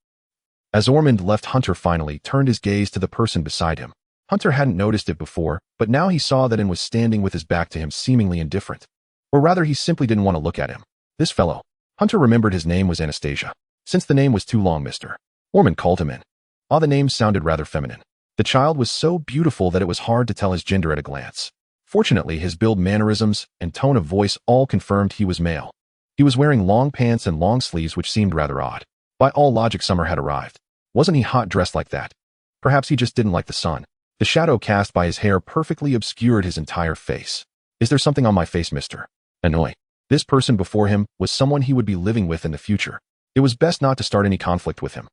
As Ormond left, Hunter finally turned his gaze to the person beside him. Hunter hadn't noticed it before, but now he saw that and was standing with his back to him, seemingly indifferent. Or rather, he simply didn't want to look at him. This fellow. Hunter remembered his name was Anastasia. Since the name was too long, Mr. Ormond called him in. The name sounded rather feminine. The child was so beautiful that it was hard to tell his gender at a glance. Fortunately, his build, mannerisms, and tone of voice all confirmed he was male. He was wearing long pants and long sleeves, which seemed rather odd. By all logic, summer had arrived. Wasn't he hot dressed like that? Perhaps he just didn't like the sun. The shadow cast by his hair perfectly obscured his entire face. Is there something on my face, Mr. Annoy? This person before him was someone he would be living with in the future. It was best not to start any conflict with him.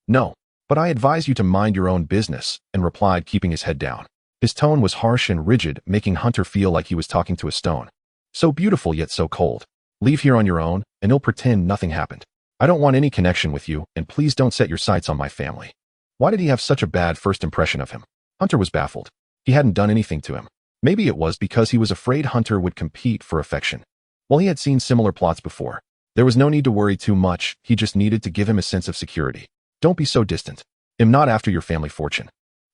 No, but I advise you to mind your own business, and replied, keeping his head down. His tone was harsh and rigid, making Hunter feel like he was talking to a stone. So beautiful yet so cold. Leave here on your own, and he'll pretend nothing happened. I don't want any connection with you, and please don't set your sights on my family. Why did he have such a bad first impression of him? Hunter was baffled. He hadn't done anything to him. Maybe it was because he was afraid Hunter would compete for affection. Well, he had seen similar plots before. There was no need to worry too much, he just needed to give him a sense of security. Don't be so distant. I'm not after your family fortune.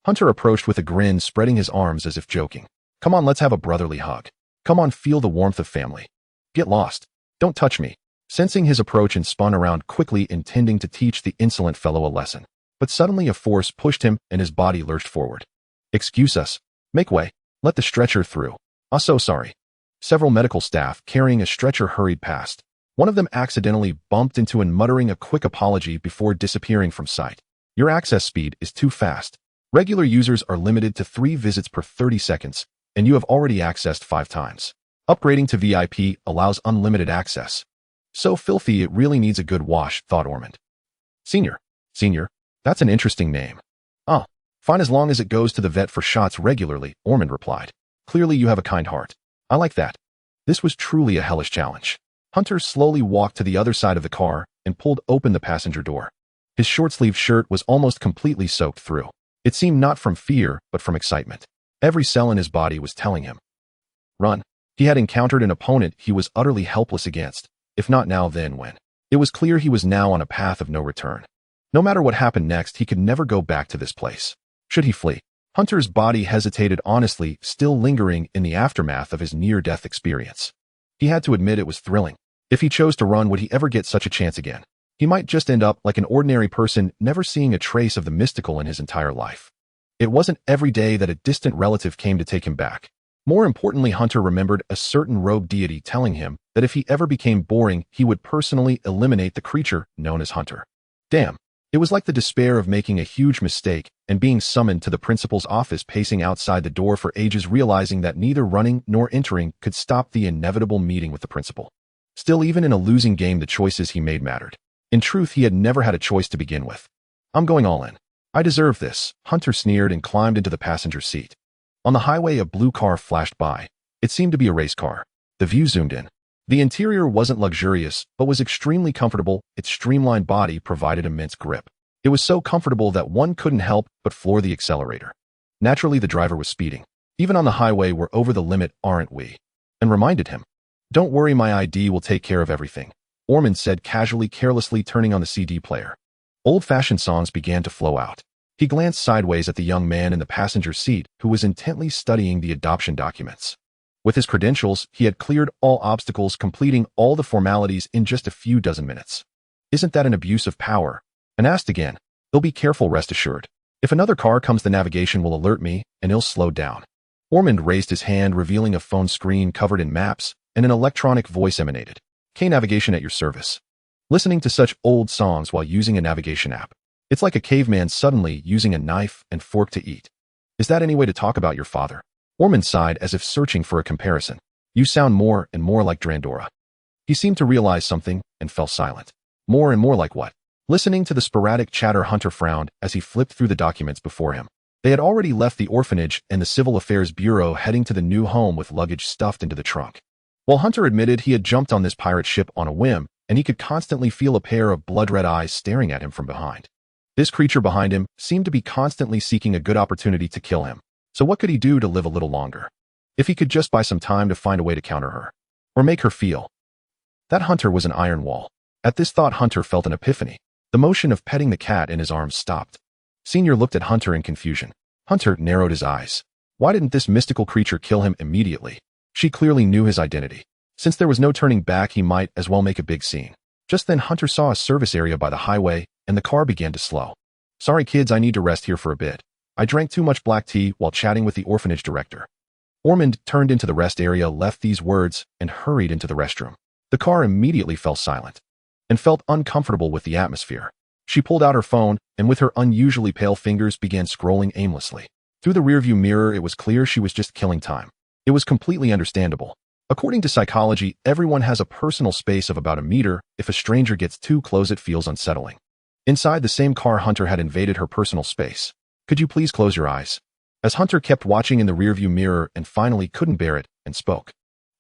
Hunter approached with a grin, spreading his arms as if joking. Come on, let's have a brotherly hug. Come on, feel the warmth of family. Get lost. Don't touch me. Sensing his approach and spun around quickly, intending to teach the insolent fellow a lesson. But suddenly a force pushed him and his body lurched forward. Excuse us. Make way. Let the stretcher through. So sorry. Several medical staff carrying a stretcher hurried past. One of them accidentally bumped into and muttering a quick apology before disappearing from sight. Your access speed is too fast. Regular users are limited to 3 visits per 30 seconds, and you have already accessed 5 times. Upgrading to VIP allows unlimited access. So filthy it really needs a good wash, thought Ormond. Senior. That's an interesting name. Fine as long as it goes to the vet for shots regularly, Ormond replied. Clearly you have a kind heart. I like that. This was truly a hellish challenge. Hunter slowly walked to the other side of the car and pulled open the passenger door. His short-sleeved shirt was almost completely soaked through. It seemed not from fear, but from excitement. Every cell in his body was telling him. Run. He had encountered an opponent he was utterly helpless against. If not now, then when? It was clear he was now on a path of no return. No matter what happened next, he could never go back to this place. Should he flee? Hunter's body hesitated, honestly, still lingering in the aftermath of his near-death experience. He had to admit it was thrilling. If he chose to run, would he ever get such a chance again? He might just end up like an ordinary person, never seeing a trace of the mystical in his entire life. It wasn't every day that a distant relative came to take him back. More importantly, Hunter remembered a certain rogue deity telling him that if he ever became boring, he would personally eliminate the creature known as Hunter. Damn. It was like the despair of making a huge mistake and being summoned to the principal's office, pacing outside the door for ages, realizing that neither running nor entering could stop the inevitable meeting with the principal. Still, even in a losing game, the choices he made mattered. In truth, he had never had a choice to begin with. I'm going all in. I deserve this, Hunter sneered and climbed into the passenger seat. On the highway, a blue car flashed by. It seemed to be a race car. The view zoomed in. The interior wasn't luxurious, but was extremely comfortable. Its streamlined body provided immense grip. It was so comfortable that one couldn't help but floor the accelerator. Naturally, the driver was speeding. Even on the highway, we're over the limit, aren't we? And reminded him. Don't worry, my ID will take care of everything, Ormond said casually, carelessly turning on the CD player. Old-fashioned songs began to flow out. He glanced sideways at the young man in the passenger seat, who was intently studying the adoption documents. With his credentials, he had cleared all obstacles, completing all the formalities in just a few dozen minutes. Isn't that an abuse of power? And asked again. He'll be careful, rest assured. If another car comes, the navigation will alert me, and he'll slow down. Ormond raised his hand, revealing a phone screen covered in maps, and an electronic voice emanated. K-Navigation at your service. Listening to such old songs while using a navigation app. It's like a caveman suddenly using a knife and fork to eat. Is that any way to talk about your father? Ormond sighed as if searching for a comparison. You sound more and more like Drandora. He seemed to realize something and fell silent. More and more like what? Listening to the sporadic chatter, Hunter frowned as he flipped through the documents before him. They had already left the orphanage and the Civil Affairs Bureau, heading to the new home with luggage stuffed into the trunk. While Hunter admitted he had jumped on this pirate ship on a whim, and he could constantly feel a pair of blood-red eyes staring at him from behind. This creature behind him seemed to be constantly seeking a good opportunity to kill him. So what could he do to live a little longer? If he could just buy some time to find a way to counter her. Or make her feel. That Hunter was an iron wall. At this thought, Hunter felt an epiphany. The motion of petting the cat in his arms stopped. Senior looked at Hunter in confusion. Hunter narrowed his eyes. Why didn't this mystical creature kill him immediately? She clearly knew his identity. Since there was no turning back, he might as well make a big scene. Just then Hunter saw a service area by the highway, and the car began to slow. Sorry kids, I need to rest here for a bit. I drank too much black tea while chatting with the orphanage director. Ormond turned into the rest area, left these words, and hurried into the restroom. The car immediately fell silent and felt uncomfortable with the atmosphere. She pulled out her phone and with her unusually pale fingers began scrolling aimlessly. Through the rearview mirror, it was clear she was just killing time. It was completely understandable. According to psychology, everyone has a personal space of about a meter. If a stranger gets too close, it feels unsettling. Inside the same car, Hunter had invaded her personal space. Could you please close your eyes? As Hunter kept watching in the rearview mirror and finally couldn't bear it and spoke.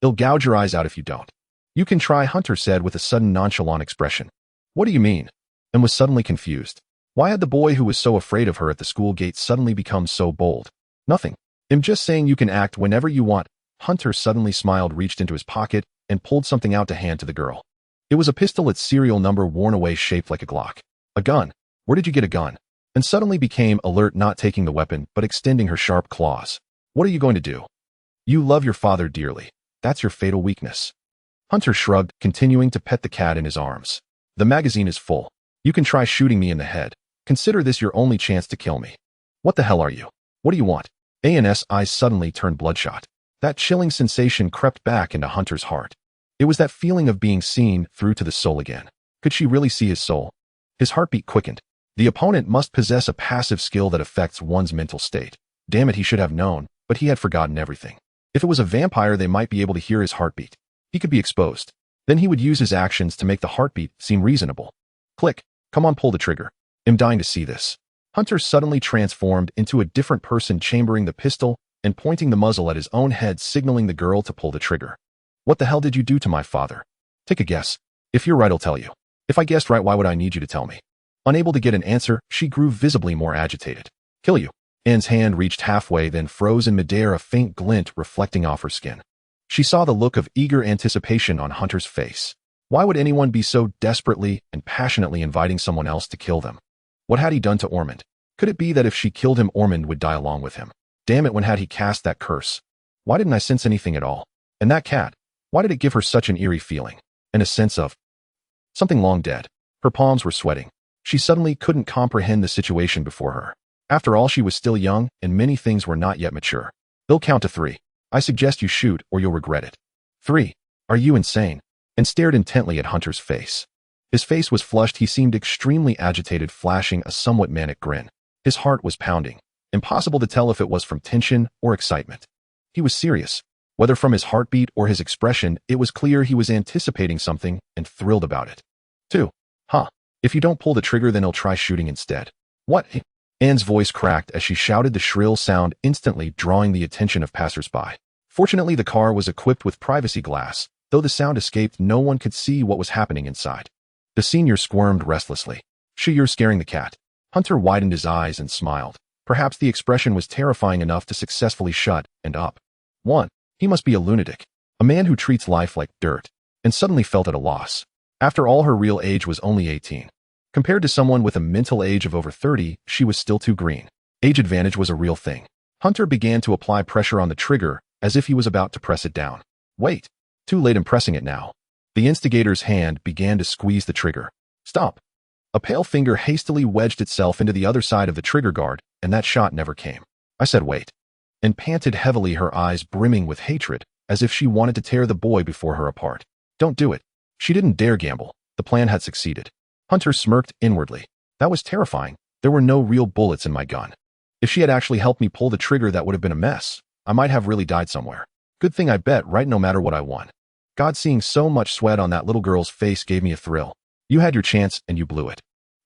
I'll gouge your eyes out if you don't. You can try, Hunter said with a sudden nonchalant expression. What do you mean? And was suddenly confused. Why had the boy who was so afraid of her at the school gate suddenly become so bold? Nothing. I'm just saying you can act whenever you want. Hunter suddenly smiled, reached into his pocket, and pulled something out to hand to the girl. It was a pistol, its serial number worn away, shaped like a Glock. A gun. Where did you get a gun? And suddenly became alert, not taking the weapon, but extending her sharp claws. What are you going to do? You love your father dearly. That's your fatal weakness. Hunter shrugged, continuing to pet the cat in his arms. The magazine is full. You can try shooting me in the head. Consider this your only chance to kill me. What the hell are you? What do you want? A&S eyes suddenly turned bloodshot. That chilling sensation crept back into Hunter's heart. It was that feeling of being seen through to the soul again. Could she really see his soul? His heartbeat quickened. The opponent must possess a passive skill that affects one's mental state. Damn it, he should have known, but he had forgotten everything. If it was a vampire, they might be able to hear his heartbeat. He could be exposed. Then he would use his actions to make the heartbeat seem reasonable. Click. Come on, pull the trigger. I'm dying to see this. Hunter suddenly transformed into a different person, chambering the pistol and pointing the muzzle at his own head, signaling the girl to pull the trigger. What the hell did you do to my father? Take a guess. If you're right, I'll tell you. If I guessed right, why would I need you to tell me? Unable to get an answer, she grew visibly more agitated. Kill you. Anne's hand reached halfway, then froze in midair, a faint glint reflecting off her skin. She saw the look of eager anticipation on Hunter's face. Why would anyone be so desperately and passionately inviting someone else to kill them? What had he done to Ormond? Could it be that if she killed him, Ormond would die along with him? Damn it, when had he cast that curse? Why didn't I sense anything at all? And that cat, why did it give her such an eerie feeling? And a sense of something long dead. Her palms were sweating. She suddenly couldn't comprehend the situation before her. After all, she was still young, and many things were not yet mature. They'll count to 3. I suggest you shoot, or you'll regret it. 3. Are you insane? And stared intently at Hunter's face. His face was flushed. He seemed extremely agitated, flashing a somewhat manic grin. His heart was pounding. Impossible to tell if it was from tension or excitement. He was serious. Whether from his heartbeat or his expression, it was clear he was anticipating something and thrilled about it. 2. Huh. If you don't pull the trigger, then he'll try shooting instead. What? Anne's voice cracked as she shouted the shrill sound, instantly drawing the attention of passersby. Fortunately, the car was equipped with privacy glass. Though the sound escaped, no one could see what was happening inside. The senior squirmed restlessly. You're scaring the cat. Hunter widened his eyes and smiled. Perhaps the expression was terrifying enough to successfully shut and up. 1. He must be a lunatic. A man who treats life like dirt. And suddenly felt at a loss. After all, her real age was only 18. Compared to someone with a mental age of over 30, she was still too green. Age advantage was a real thing. Hunter began to apply pressure on the trigger, as if he was about to press it down. Wait. Too late, in pressing it now. The instigator's hand began to squeeze the trigger. Stop. A pale finger hastily wedged itself into the other side of the trigger guard, and that shot never came. I said wait. And panted heavily, her eyes brimming with hatred, as if she wanted to tear the boy before her apart. Don't do it. She didn't dare gamble. The plan had succeeded. Hunter smirked inwardly. That was terrifying. There were no real bullets in my gun. If she had actually helped me pull the trigger, that would have been a mess. I might have really died somewhere. Good thing I bet right, no matter what I won. God, seeing so much sweat on that little girl's face gave me a thrill. You had your chance and you blew it.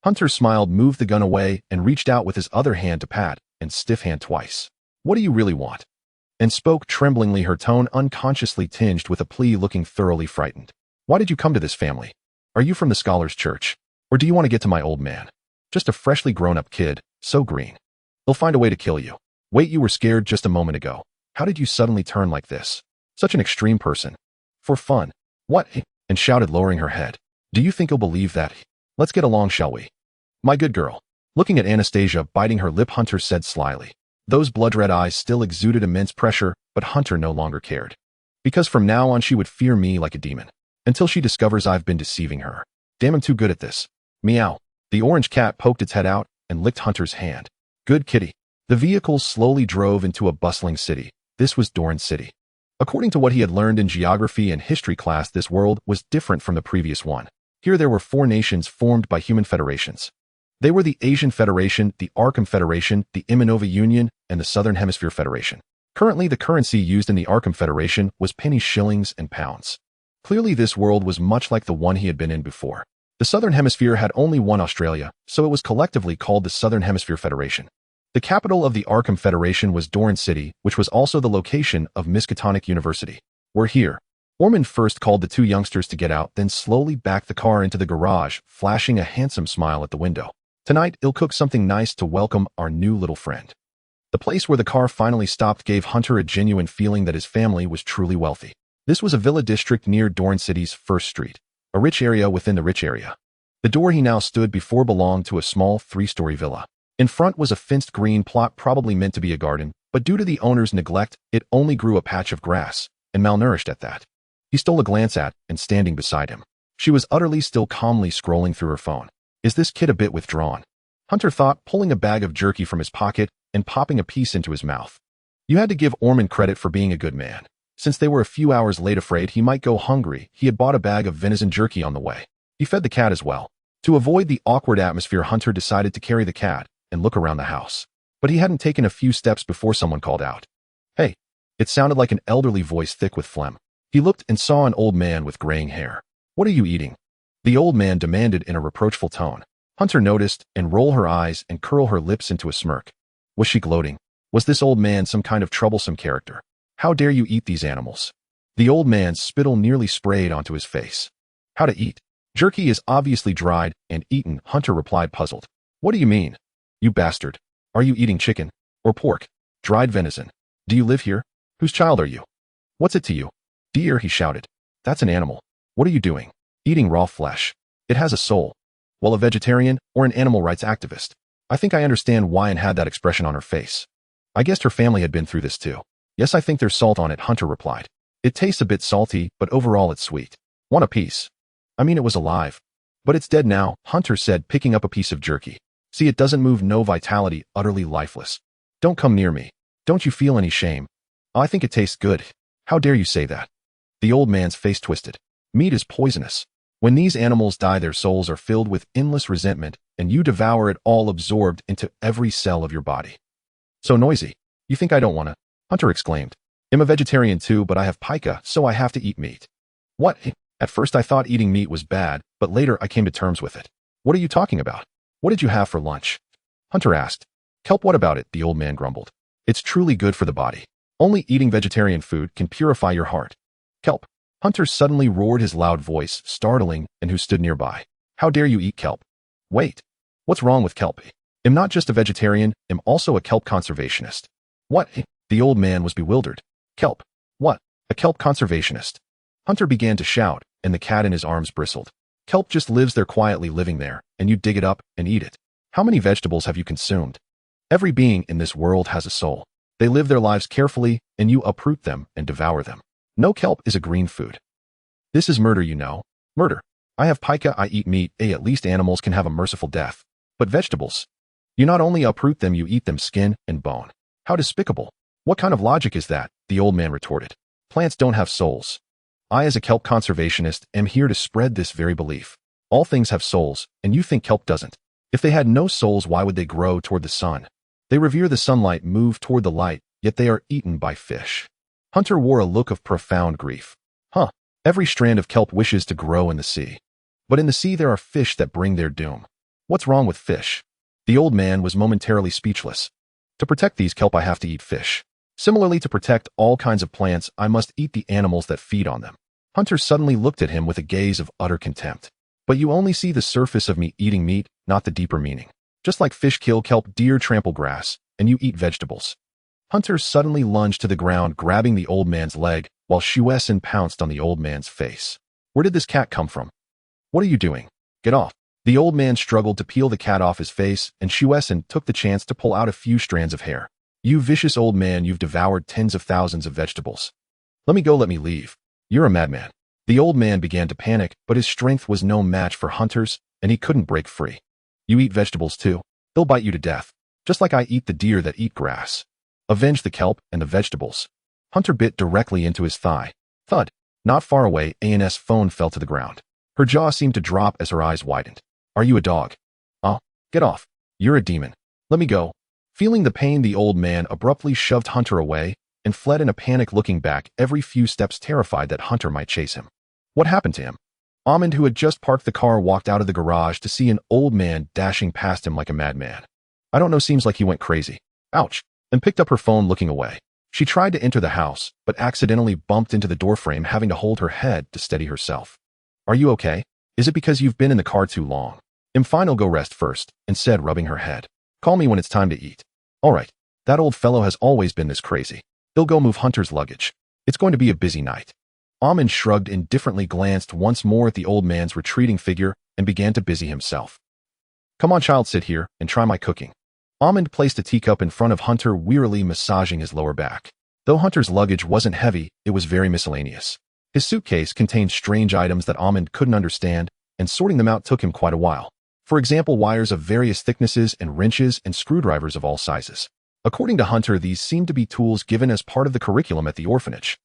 Hunter smiled, moved the gun away, and reached out with his other hand to pat and stiff hand twice. What do you really want? and spoke tremblingly, her tone unconsciously tinged with a plea, looking thoroughly frightened. Why did you come to this family? Are you from the Scholars' Church? Or do you want to get to my old man? Just a freshly grown-up kid, so green. He'll find a way to kill you. Wait, you were scared just a moment ago. How did you suddenly turn like this? Such an extreme person. For fun. What? And shouted, lowering her head. Do you think he'll believe that? Let's get along, shall we? My good girl. Looking at Anastasia, biting her lip, Hunter said slyly. Those blood-red eyes still exuded immense pressure, but Hunter no longer cared. Because from now on she would fear me like a demon. Until she discovers I've been deceiving her. Damn, I'm too good at this. Meow. The orange cat poked its head out and licked Hunter's hand. Good kitty. The vehicle slowly drove into a bustling city. This was Doran City. According to what he had learned in geography and history class, this world was different from the previous one. Here there were 4 nations formed by human federations. They were the Asian Federation, the Arkham Federation, the Imanova Union, and the Southern Hemisphere Federation. Currently, the currency used in the Arkham Federation was pennies, shillings, and pounds. Clearly, this world was much like the one he had been in before. The Southern Hemisphere had only one Australia, so it was collectively called the Southern Hemisphere Federation. The capital of the Arkham Federation was Doran City, which was also the location of Miskatonic University. We're here. Ormond first called the 2 youngsters to get out, then slowly backed the car into the garage, flashing a handsome smile at the window. Tonight, he'll cook something nice to welcome our new little friend. The place where the car finally stopped gave Hunter a genuine feeling that his family was truly wealthy. This was a villa district near Doran City's First Street, a rich area within the rich area. The door he now stood before belonged to a small 3-story villa. In front was a fenced green plot probably meant to be a garden, but due to the owner's neglect, it only grew a patch of grass, and malnourished at that. He stole a glance at, and standing beside him. She was utterly still, calmly scrolling through her phone. Is this kid a bit withdrawn? Hunter thought, pulling a bag of jerky from his pocket and popping a piece into his mouth. You had to give Ormond credit for being a good man. Since they were a few hours late, afraid he might go hungry, he had bought a bag of venison jerky on the way. He fed the cat as well. To avoid the awkward atmosphere, Hunter decided to carry the cat and look around the house. But he hadn't taken a few steps before someone called out. Hey. It sounded like an elderly voice thick with phlegm. He looked and saw an old man with graying hair. What are you eating? The old man demanded in a reproachful tone. Hunter noticed and rolled her eyes and curl her lips into a smirk. Was she gloating? Was this old man some kind of troublesome character? How dare you eat these animals? The old man's spittle nearly sprayed onto his face. How to eat? Jerky is obviously dried and eaten, Hunter replied, puzzled. What do you mean? You bastard. Are you eating chicken? Or pork? Dried venison? Do you live here? Whose child are you? What's it to you? Deer, he shouted. That's an animal. What are you doing? Eating raw flesh. It has a soul. Well, a vegetarian or an animal rights activist. I think I understand why Anne had that expression on her face. I guessed her family had been through this too. Yes, I think there's salt on it, Hunter replied. It tastes a bit salty, but overall it's sweet. Want a piece? I mean, it was alive. But it's dead now, Hunter said, picking up a piece of jerky. See, it doesn't move, no vitality, utterly lifeless. Don't come near me. Don't you feel any shame? I think it tastes good. How dare you say that? The old man's face twisted. Meat is poisonous. When these animals die, their souls are filled with endless resentment, and you devour it all, absorbed into every cell of your body. So noisy. You think I don't want to? Hunter exclaimed. I'm a vegetarian too, but I have pica, so I have to eat meat. What? At first I thought eating meat was bad, but later I came to terms with it. What are you talking about? What did you have for lunch? Hunter asked. Kelp, what about it? The old man grumbled. It's truly good for the body. Only eating vegetarian food can purify your heart. Kelp. Hunter suddenly roared, his loud voice startling and who stood nearby. How dare you eat kelp? Wait. What's wrong with kelp? I'm not just a vegetarian, I'm also a kelp conservationist. What? The old man was bewildered. Kelp. What? A kelp conservationist. Hunter began to shout, and the cat in his arms bristled. Kelp just lives there quietly, living there, and you dig it up and eat it. How many vegetables have you consumed? Every being in this world has a soul. They live their lives carefully, and you uproot them and devour them. No, kelp is a green food. This is murder, you know. Murder. I have pica, I eat meat, at least animals can have a merciful death. But vegetables? You not only uproot them, you eat them skin and bone. How despicable. What kind of logic is that? The old man retorted. Plants don't have souls. I, as a kelp conservationist, am here to spread this very belief. All things have souls, and you think kelp doesn't. If they had no souls, why would they grow toward the sun? They revere the sunlight, move toward the light, yet they are eaten by fish. Hunter wore a look of profound grief. Huh. Every strand of kelp wishes to grow in the sea. But in the sea there are fish that bring their doom. What's wrong with fish? The old man was momentarily speechless. To protect these kelp I have to eat fish. Similarly, to protect all kinds of plants, I must eat the animals that feed on them. Hunter suddenly looked at him with a gaze of utter contempt. But you only see the surface of me eating meat, not the deeper meaning. Just like fish kill kelp, deer trample grass, and you eat vegetables. Hunter suddenly lunged to the ground, grabbing the old man's leg, while Shueson pounced on the old man's face. Where did this cat come from? What are you doing? Get off. The old man struggled to peel the cat off his face, and Shueson took the chance to pull out a few strands of hair. You vicious old man, you've devoured tens of thousands of vegetables. Let me go, let me leave. You're a madman. The old man began to panic, but his strength was no match for Hunter's, and he couldn't break free. You eat vegetables too? They'll bite you to death. Just like I eat the deer that eat grass. Avenge the kelp and the vegetables. Hunter bit directly into his thigh. Thud. Not far away, An's phone fell to the ground. Her jaw seemed to drop as her eyes widened. Are you a dog? Oh, get off. You're a demon. Let me go. Feeling the pain, the old man abruptly shoved Hunter away and fled in a panic, looking back every few steps, terrified that Hunter might chase him. What happened to him? Ahmed, who had just parked the car, walked out of the garage to see an old man dashing past him like a madman. I don't know, seems like he went crazy. Ouch. And picked up her phone, looking away. She tried to enter the house, but accidentally bumped into the doorframe, having to hold her head to steady herself. Are you okay? Is it because you've been in the car too long? I'm fine, I'll go rest first, and said, rubbing her head. Call me when it's time to eat. All right. That old fellow has always been this crazy. He'll go move Hunter's luggage. It's going to be a busy night. Ahmed shrugged, indifferently glanced once more at the old man's retreating figure, and began to busy himself. Come on, child, sit here and try my cooking. Ahmed placed a teacup in front of Hunter, wearily massaging his lower back. Though Hunter's luggage wasn't heavy, it was very miscellaneous. His suitcase contained strange items that Ahmed couldn't understand, and sorting them out took him quite a while. For example, wires of various thicknesses and wrenches and screwdrivers of all sizes. According to Hunter, these seemed to be tools given as part of the curriculum at the orphanage.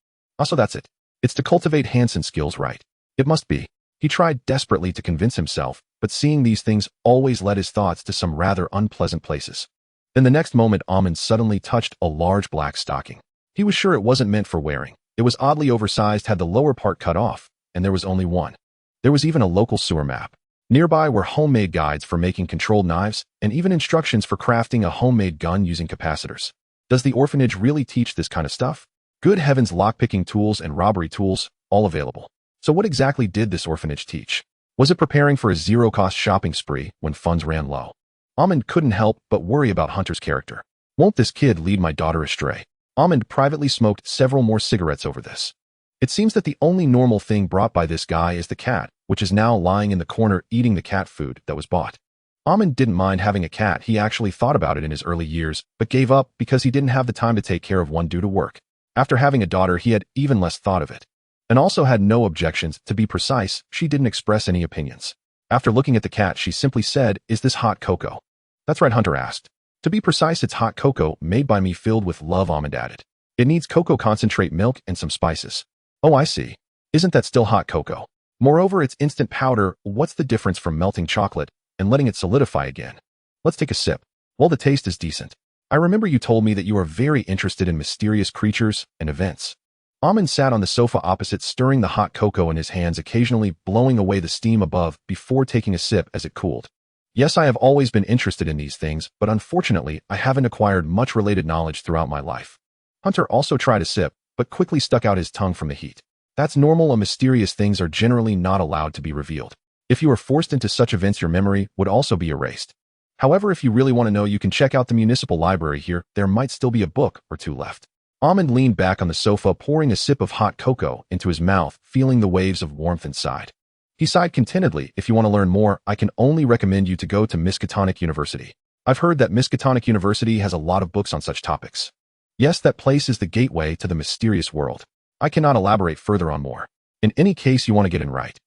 So that's it. It's to cultivate Hansen skills, right? It must be. He tried desperately to convince himself, but seeing these things always led his thoughts to some rather unpleasant places. In the next moment, Ahmed suddenly touched a large black stocking. He was sure it wasn't meant for wearing. It was oddly oversized, had the lower part cut off, and there was only one. There was even a local sewer map. Nearby were homemade guides for making controlled knives, and even instructions for crafting a homemade gun using capacitors. Does the orphanage really teach this kind of stuff? Good heavens, lockpicking tools and robbery tools, all available. So what exactly did this orphanage teach? Was it preparing for a zero-cost shopping spree when funds ran low? Ahmed couldn't help but worry about Hunter's character. Won't this kid lead my daughter astray? Ahmed privately smoked several more cigarettes over this. It seems that the only normal thing brought by this guy is the cat, which is now lying in the corner eating the cat food that was bought. Ahmed didn't mind having a cat. He actually thought about it in his early years, but gave up because he didn't have the time to take care of one due to work. After having a daughter, he had even less thought of it. And also had no objections. To be precise, she didn't express any opinions. After looking at the cat, she simply said, "Is this hot cocoa?" That's right, Hunter asked. To be precise, it's hot cocoa made by me, filled with love, Ahmed added. It needs cocoa concentrate, milk, and some spices. Oh, I see. Isn't that still hot cocoa? Moreover, it's instant powder. What's the difference from melting chocolate and letting it solidify again? Let's take a sip. Well, the taste is decent. I remember you told me that you are very interested in mysterious creatures and events. Ahmed sat on the sofa opposite, stirring the hot cocoa in his hands, occasionally blowing away the steam above before taking a sip as it cooled. Yes, I have always been interested in these things, but unfortunately, I haven't acquired much related knowledge throughout my life. Hunter also tried a sip, but quickly stuck out his tongue from the heat. That's normal. Mysterious things are generally not allowed to be revealed. If you are forced into such events, your memory would also be erased. However, if you really want to know, you can check out the municipal library here. There might still be a book or two left. Ahmed leaned back on the sofa, pouring a sip of hot cocoa into his mouth, feeling the waves of warmth inside. He sighed contentedly. If you want to learn more, I can only recommend you to go to Miskatonic University. I've heard that Miskatonic University has a lot of books on such topics. Yes, that place is the gateway to the mysterious world. I cannot elaborate further on more. In any case, you want to get in right.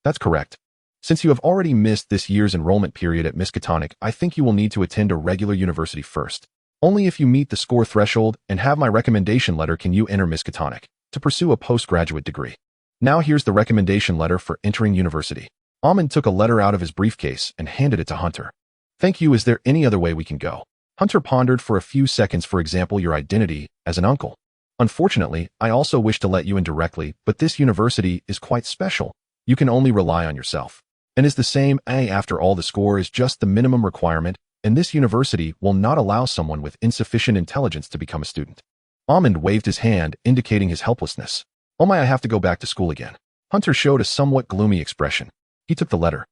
That's correct. Since you have already missed this year's enrollment period at Miskatonic, I think you will need to attend a regular university first. Only if you meet the score threshold and have my recommendation letter can you enter Miskatonic to pursue a postgraduate degree. Now here's the recommendation letter for entering university. Ahmed took a letter out of his briefcase and handed it to Hunter. Thank you. Is there any other way we can go? Hunter pondered for a few seconds. For example, your identity as an uncle. Unfortunately, I also wish to let you in directly, but this university is quite special. You can only rely on yourself. And is the same. After all, the score is just the minimum requirement, and this university will not allow someone with insufficient intelligence to become a student. Almond waved his hand, indicating his helplessness. Oh my, I have to go back to school again. Hunter showed a somewhat gloomy expression. He took the letter.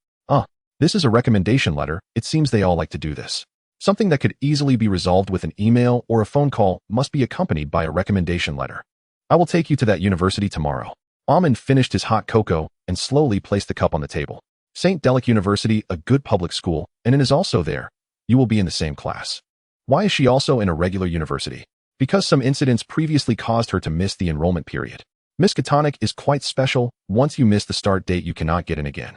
This is a recommendation letter. It seems they all like to do this. Something that could easily be resolved with an email or a phone call must be accompanied by a recommendation letter. I will take you to that university tomorrow. Almond finished his hot cocoa and slowly placed the cup on the table. St. Delic University, a good public school, and it is also there. You will be in the same class. Why is she also in a regular university? Because some incidents previously caused her to miss the enrollment period. Miskatonic is quite special. Once you miss the start date, you cannot get in again.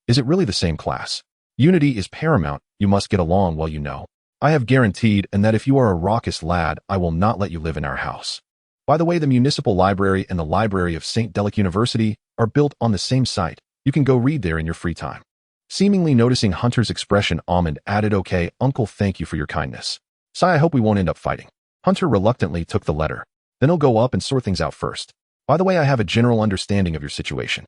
Is it really the same class? Unity is paramount. You must get along well, you know. I have guaranteed, and that if you are a raucous lad, I will not let you live in our house. By the way, the municipal library and the library of St. Delic University are built on the same site. You can go read there in your free time. Seemingly noticing Hunter's expression, Almond added, Okay, uncle, thank you for your kindness. Sigh, I hope we won't end up fighting. Hunter reluctantly took the letter. Then he'll go up and sort things out first. By the way, I have a general understanding of your situation.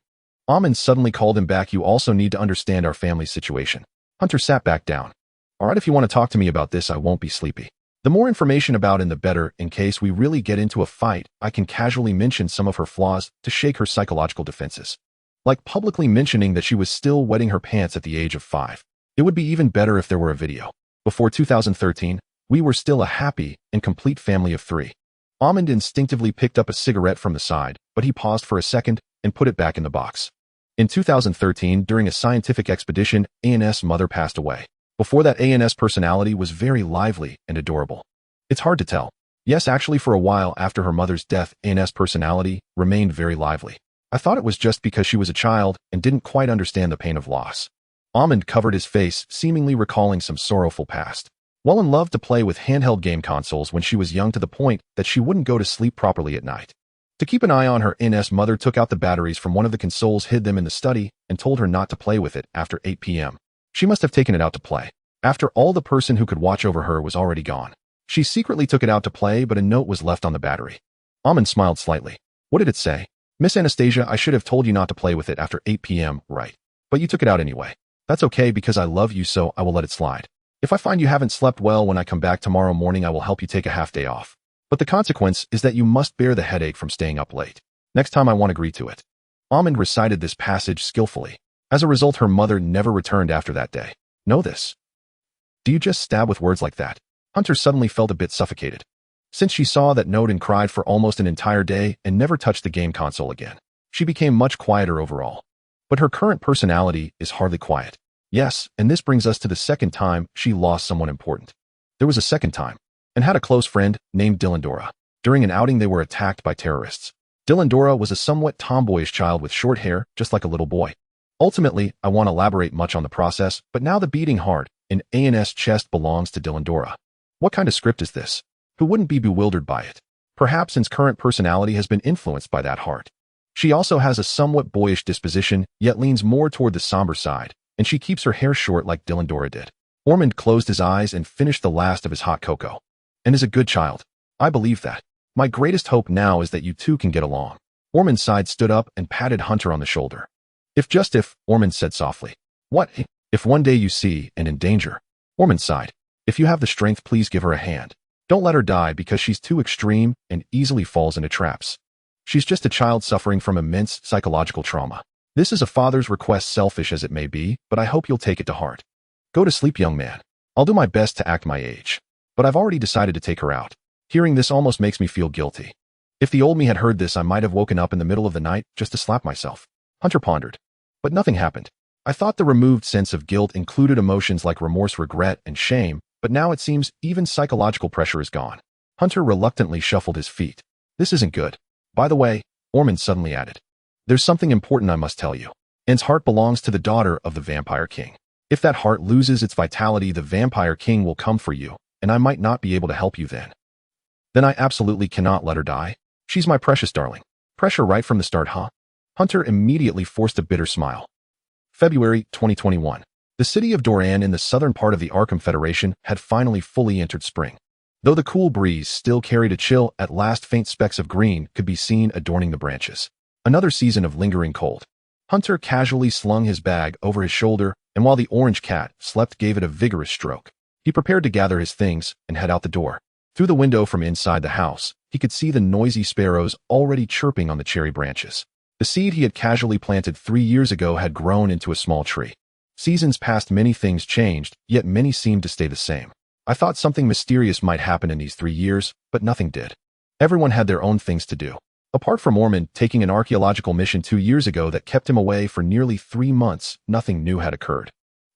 Almond suddenly called him back. You also need to understand our family's situation. Hunter sat back down. All right, if you want to talk to me about this, I won't be sleepy. The more information about it, the better. In case we really get into a fight, I can casually mention some of her flaws to shake her psychological defenses. Like publicly mentioning that she was still wetting her pants at the age of 5. It would be even better if there were a video. Before 2013, we were still a happy and complete family of 3. Almond instinctively picked up a cigarette from the side, but he paused for a second and put it back in the box. In 2013, during a scientific expedition, ANS' mother passed away. Before that, ANS' personality was very lively and adorable. It's hard to tell. Yes, actually, for a while after her mother's death, ANS' personality remained very lively. I thought it was just because she was a child and didn't quite understand the pain of loss. Almond covered his face, seemingly recalling some sorrowful past. Wellen loved to play with handheld game consoles when she was young, to the point that she wouldn't go to sleep properly at night. To keep an eye on her, ANS' mother took out the batteries from one of the consoles, hid them in the study, and told her not to play with it after 8 p.m. She must have taken it out to play. After all, the person who could watch over her was already gone. She secretly took it out to play, but a note was left on the battery. Almond smiled slightly. What did it say? Miss Anastasia, I should have told you not to play with it after 8 p.m., right? But you took it out anyway. That's okay because I love you, so I will let it slide. If I find you haven't slept well when I come back tomorrow morning, I will help you take a half day off. But the consequence is that you must bear the headache from staying up late. Next time I won't agree to it. Almond recited this passage skillfully. As a result, her mother never returned after that day. Know this? Do you just stab with words like that? Hunter suddenly felt a bit suffocated. Since she saw that note and cried for almost an entire day and never touched the game console again, she became much quieter overall. But her current personality is hardly quiet. Yes, and this brings us to the second time she lost someone important. There was a second time, and had a close friend named Dylandora. During an outing, they were attacked by terrorists. Dylandora was a somewhat tomboyish child with short hair, just like a little boy. Ultimately, I won't elaborate much on the process, but now the beating heart in ANS' chest belongs to Dylandora. What kind of script is this? Who wouldn't be bewildered by it? Perhaps since current personality has been influenced by that heart. She also has a somewhat boyish disposition, yet leans more toward the somber side, and she keeps her hair short like Dylandora did. Ormond closed his eyes and finished the last of his hot cocoa. And is a good child. I believe that. My greatest hope now is that you two can get along. Ormond's side stood up and patted Hunter on the shoulder. If, Ormond said softly. What? If one day you see and in danger. Ormond sighed. If you have the strength, please give her a hand. Don't let her die because she's too extreme and easily falls into traps. She's just a child suffering from immense psychological trauma. This is a father's request, selfish as it may be, but I hope you'll take it to heart. Go to sleep, young man. I'll do my best to act my age. But I've already decided to take her out. Hearing this almost makes me feel guilty. If the old me had heard this, I might have woken up in the middle of the night just to slap myself. Hunter pondered. But nothing happened. I thought the removed sense of guilt included emotions like remorse, regret, and shame, but now it seems even psychological pressure is gone. Hunter reluctantly shuffled his feet. This isn't good. By the way, Ormond suddenly added. There's something important I must tell you. Anne's heart belongs to the daughter of the Vampire King. If that heart loses its vitality, the Vampire King will come for you, and I might not be able to help you then. Then I absolutely cannot let her die. She's my precious darling. Pressure right from the start, huh? Hunter immediately forced a bitter smile. February 2021. The city of Doran in the southern part of the Arkham Federation had finally fully entered spring. Though the cool breeze still carried a chill, at last faint specks of green could be seen adorning the branches. Another season of lingering cold. Hunter casually slung his bag over his shoulder, and while the orange cat slept, gave it a vigorous stroke. He prepared to gather his things and head out the door. Through the window from inside the house, He could see the noisy sparrows already chirping on the cherry branches. The seed he had casually planted 3 years ago had grown into a small tree. Seasons passed, many things changed, yet many seemed to stay the same. I thought something mysterious might happen in these 3 years, but nothing did. Everyone had their own things to do. Apart from Ormond taking an archaeological mission 2 years ago that kept him away for nearly 3 months, nothing new had occurred.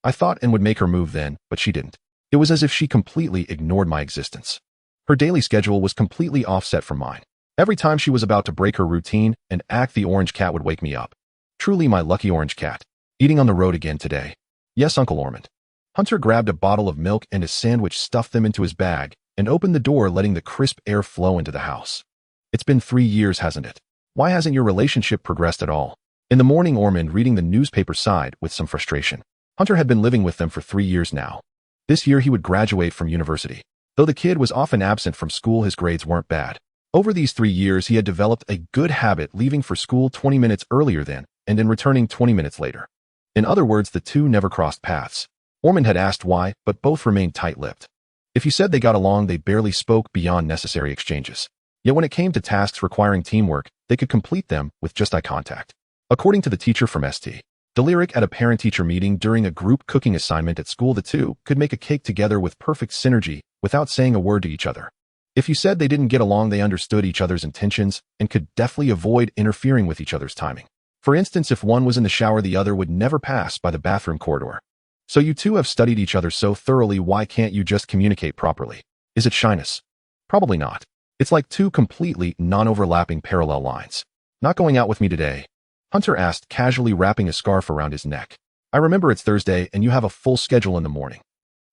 I thought and would make her move then, but she didn't. It was as if she completely ignored my existence. Her daily schedule was completely offset from mine. Every time she was about to break her routine and act, the orange cat would wake me up. Truly my lucky orange cat. Eating on the road again today. Yes, Uncle Ormond. Hunter grabbed a bottle of milk and a sandwich, stuffed them into his bag, and opened the door, letting the crisp air flow into the house. It's been 3 years, hasn't it? Why hasn't your relationship progressed at all? In the morning, Ormond, reading the newspaper, sighed with some frustration. Hunter had been living with them for 3 years now. This year he would graduate from university. Though the kid was often absent from school, his grades weren't bad. Over these 3 years, he had developed a good habit, leaving for school 20 minutes earlier then, and then returning 20 minutes later. In other words, the two never crossed paths. Ormond had asked why, but both remained tight-lipped. If you said they got along, they barely spoke beyond necessary exchanges. Yet when it came to tasks requiring teamwork, they could complete them with just eye contact. According to the teacher from St. Stellaris at a parent-teacher meeting during a group cooking assignment at school, the two could make a cake together with perfect synergy without saying a word to each other. If you said they didn't get along, they understood each other's intentions and could deftly avoid interfering with each other's timing. For instance, if one was in the shower, the other would never pass by the bathroom corridor. So you two have studied each other so thoroughly, why can't you just communicate properly? Is it shyness? Probably not. It's like two completely non-overlapping parallel lines. Not going out with me today? Hunter asked, casually wrapping a scarf around his neck. I remember it's Thursday and you have a full schedule in the morning.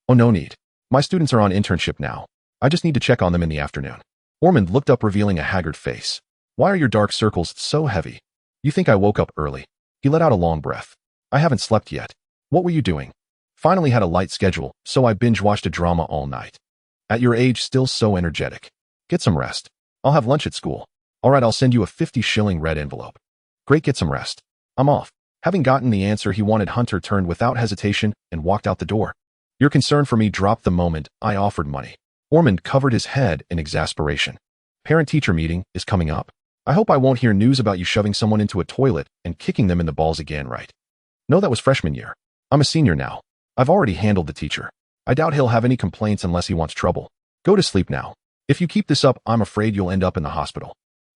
Oh, no need. My students are on internship now. I just need to check on them in the afternoon. Ormond looked up, revealing a haggard face. Why are your dark circles so heavy? You think I woke up early? He let out a long breath. I haven't slept yet. What were you doing? Finally had a light schedule, so I binge-watched a drama all night. At your age, still so energetic. Get some rest. I'll have lunch at school. All right, I'll send you a 50-shilling red envelope. Great, get some rest. I'm off. Having gotten the answer he wanted, Hunter turned without hesitation and walked out the door. Your concern for me dropped the moment I offered money. Ormond covered his head in exasperation. Parent-teacher meeting is coming up. I hope I won't hear news about you shoving someone into a toilet and kicking them in the balls again, right? No, that was freshman year. I'm a senior now. I've already handled the teacher. I doubt he'll have any complaints unless he wants trouble. Go to sleep now. If you keep this up, I'm afraid you'll end up in the hospital.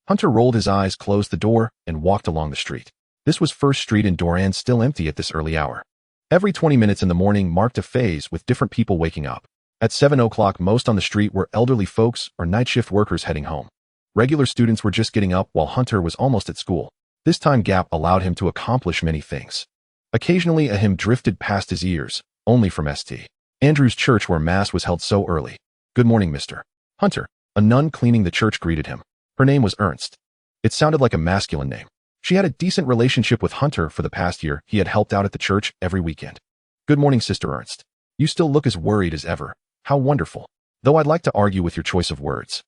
Hunter rolled his eyes, closed the door, and walked along the street. This was First Street in Doran, still empty at this early hour. Every 20 minutes in the morning marked a phase with different people waking up. At 7 o'clock, most on the street were elderly folks or night shift workers heading home. Regular students were just getting up, while Hunter was almost at school. This time gap allowed him to accomplish many things. Occasionally a hymn drifted past his ears, only from St. Andrew's Church, where Mass was held so early. Good morning, Mr. Hunter. A nun cleaning the church greeted him. Her name was Ernst. It sounded like a masculine name. She had a decent relationship with Hunter. For the past year, he had helped out at the church every weekend. Good morning, Sister Ernst. You still look as worried as ever. How wonderful. Though I'd like to argue with your choice of words.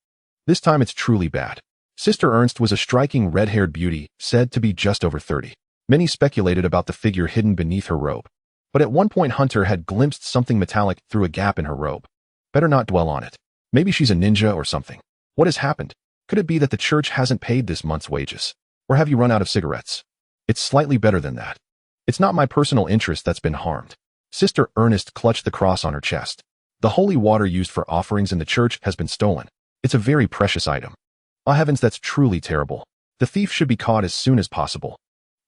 This time it's truly bad. Sister Ernst was a striking red-haired beauty, said to be just over 30. Many speculated about the figure hidden beneath her robe. But at one point Hunter had glimpsed something metallic through a gap in her robe. Better not dwell on it. Maybe she's a ninja or something. What has happened? Could it be that the church hasn't paid this month's wages? Or have you run out of cigarettes? It's slightly better than that. It's not my personal interest that's been harmed. Sister Ernest clutched the cross on her chest. The holy water used for offerings in the church has been stolen. It's a very precious item. Ah, heavens, that's truly terrible. The thief should be caught as soon as possible.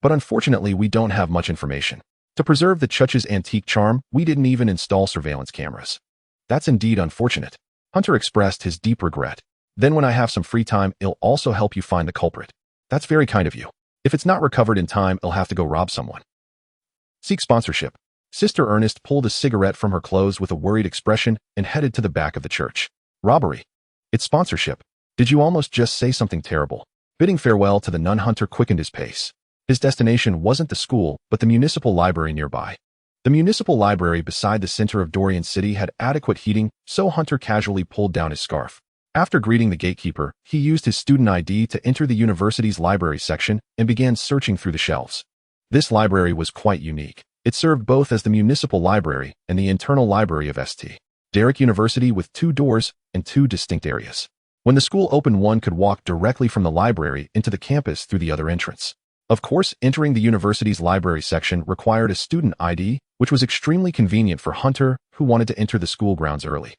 But unfortunately, we don't have much information. To preserve the church's antique charm, we didn't even install surveillance cameras. That's indeed unfortunate. Hunter expressed his deep regret. Then when I have some free time, I'll also help you find the culprit. That's very kind of you. If it's not recovered in time, I'll have to go rob someone. Seek sponsorship. Sister Ernest pulled a cigarette from her clothes with a worried expression and headed to the back of the church. Robbery. It's sponsorship. Did you almost just say something terrible? Bidding farewell to the nun, Hunter quickened his pace. His destination wasn't the school, but the municipal library nearby. The municipal library beside the center of Dorian City had adequate heating, so Hunter casually pulled down his scarf. After greeting the gatekeeper, he used his student ID to enter the university's library section and began searching through the shelves. This library was quite unique. It served both as the municipal library and the internal library of St. Derek University, with 2 doors and 2 distinct areas. When the school opened, one could walk directly from the library into the campus through the other entrance. Of course, entering the university's library section required a student ID, which was extremely convenient for Hunter, who wanted to enter the school grounds early.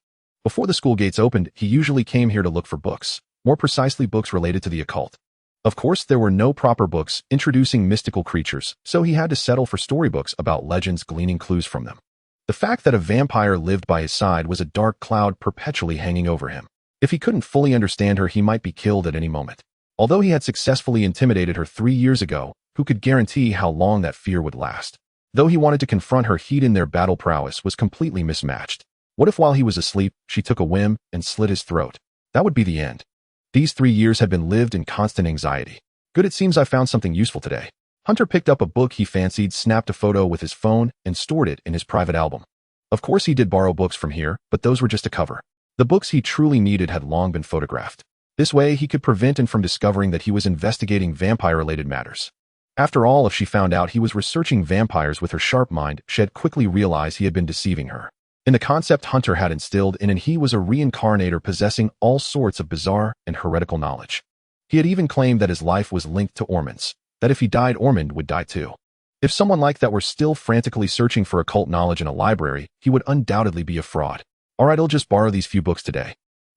Before the school gates opened, he usually came here to look for books, more precisely books related to the occult. Of course, there were no proper books introducing mystical creatures, so he had to settle for storybooks about legends, gleaning clues from them. The fact that a vampire lived by his side was a dark cloud perpetually hanging over him. If he couldn't fully understand her, he might be killed at any moment. Although he had successfully intimidated her 3 years ago, who could guarantee how long that fear would last? Though he wanted to confront her, heat in their battle prowess was completely mismatched. What if while he was asleep, she took a whim and slit his throat? That would be the end. These 3 years had been lived in constant anxiety. Good, it seems I found something useful today. Hunter picked up a book he fancied, snapped a photo with his phone, and stored it in his private album. Of course he did borrow books from here, but those were just a cover. The books he truly needed had long been photographed. This way he could prevent him from discovering that he was investigating vampire-related matters. After all, if she found out he was researching vampires with her sharp mind, she'd quickly realize he had been deceiving her. In the concept Hunter had instilled in, and he was a reincarnator possessing all sorts of bizarre and heretical knowledge. He had even claimed that his life was linked to Ormond's, that if he died, Ormond would die too. If someone like that were still frantically searching for occult knowledge in a library, he would undoubtedly be a fraud. Alright, I'll just borrow these few books today.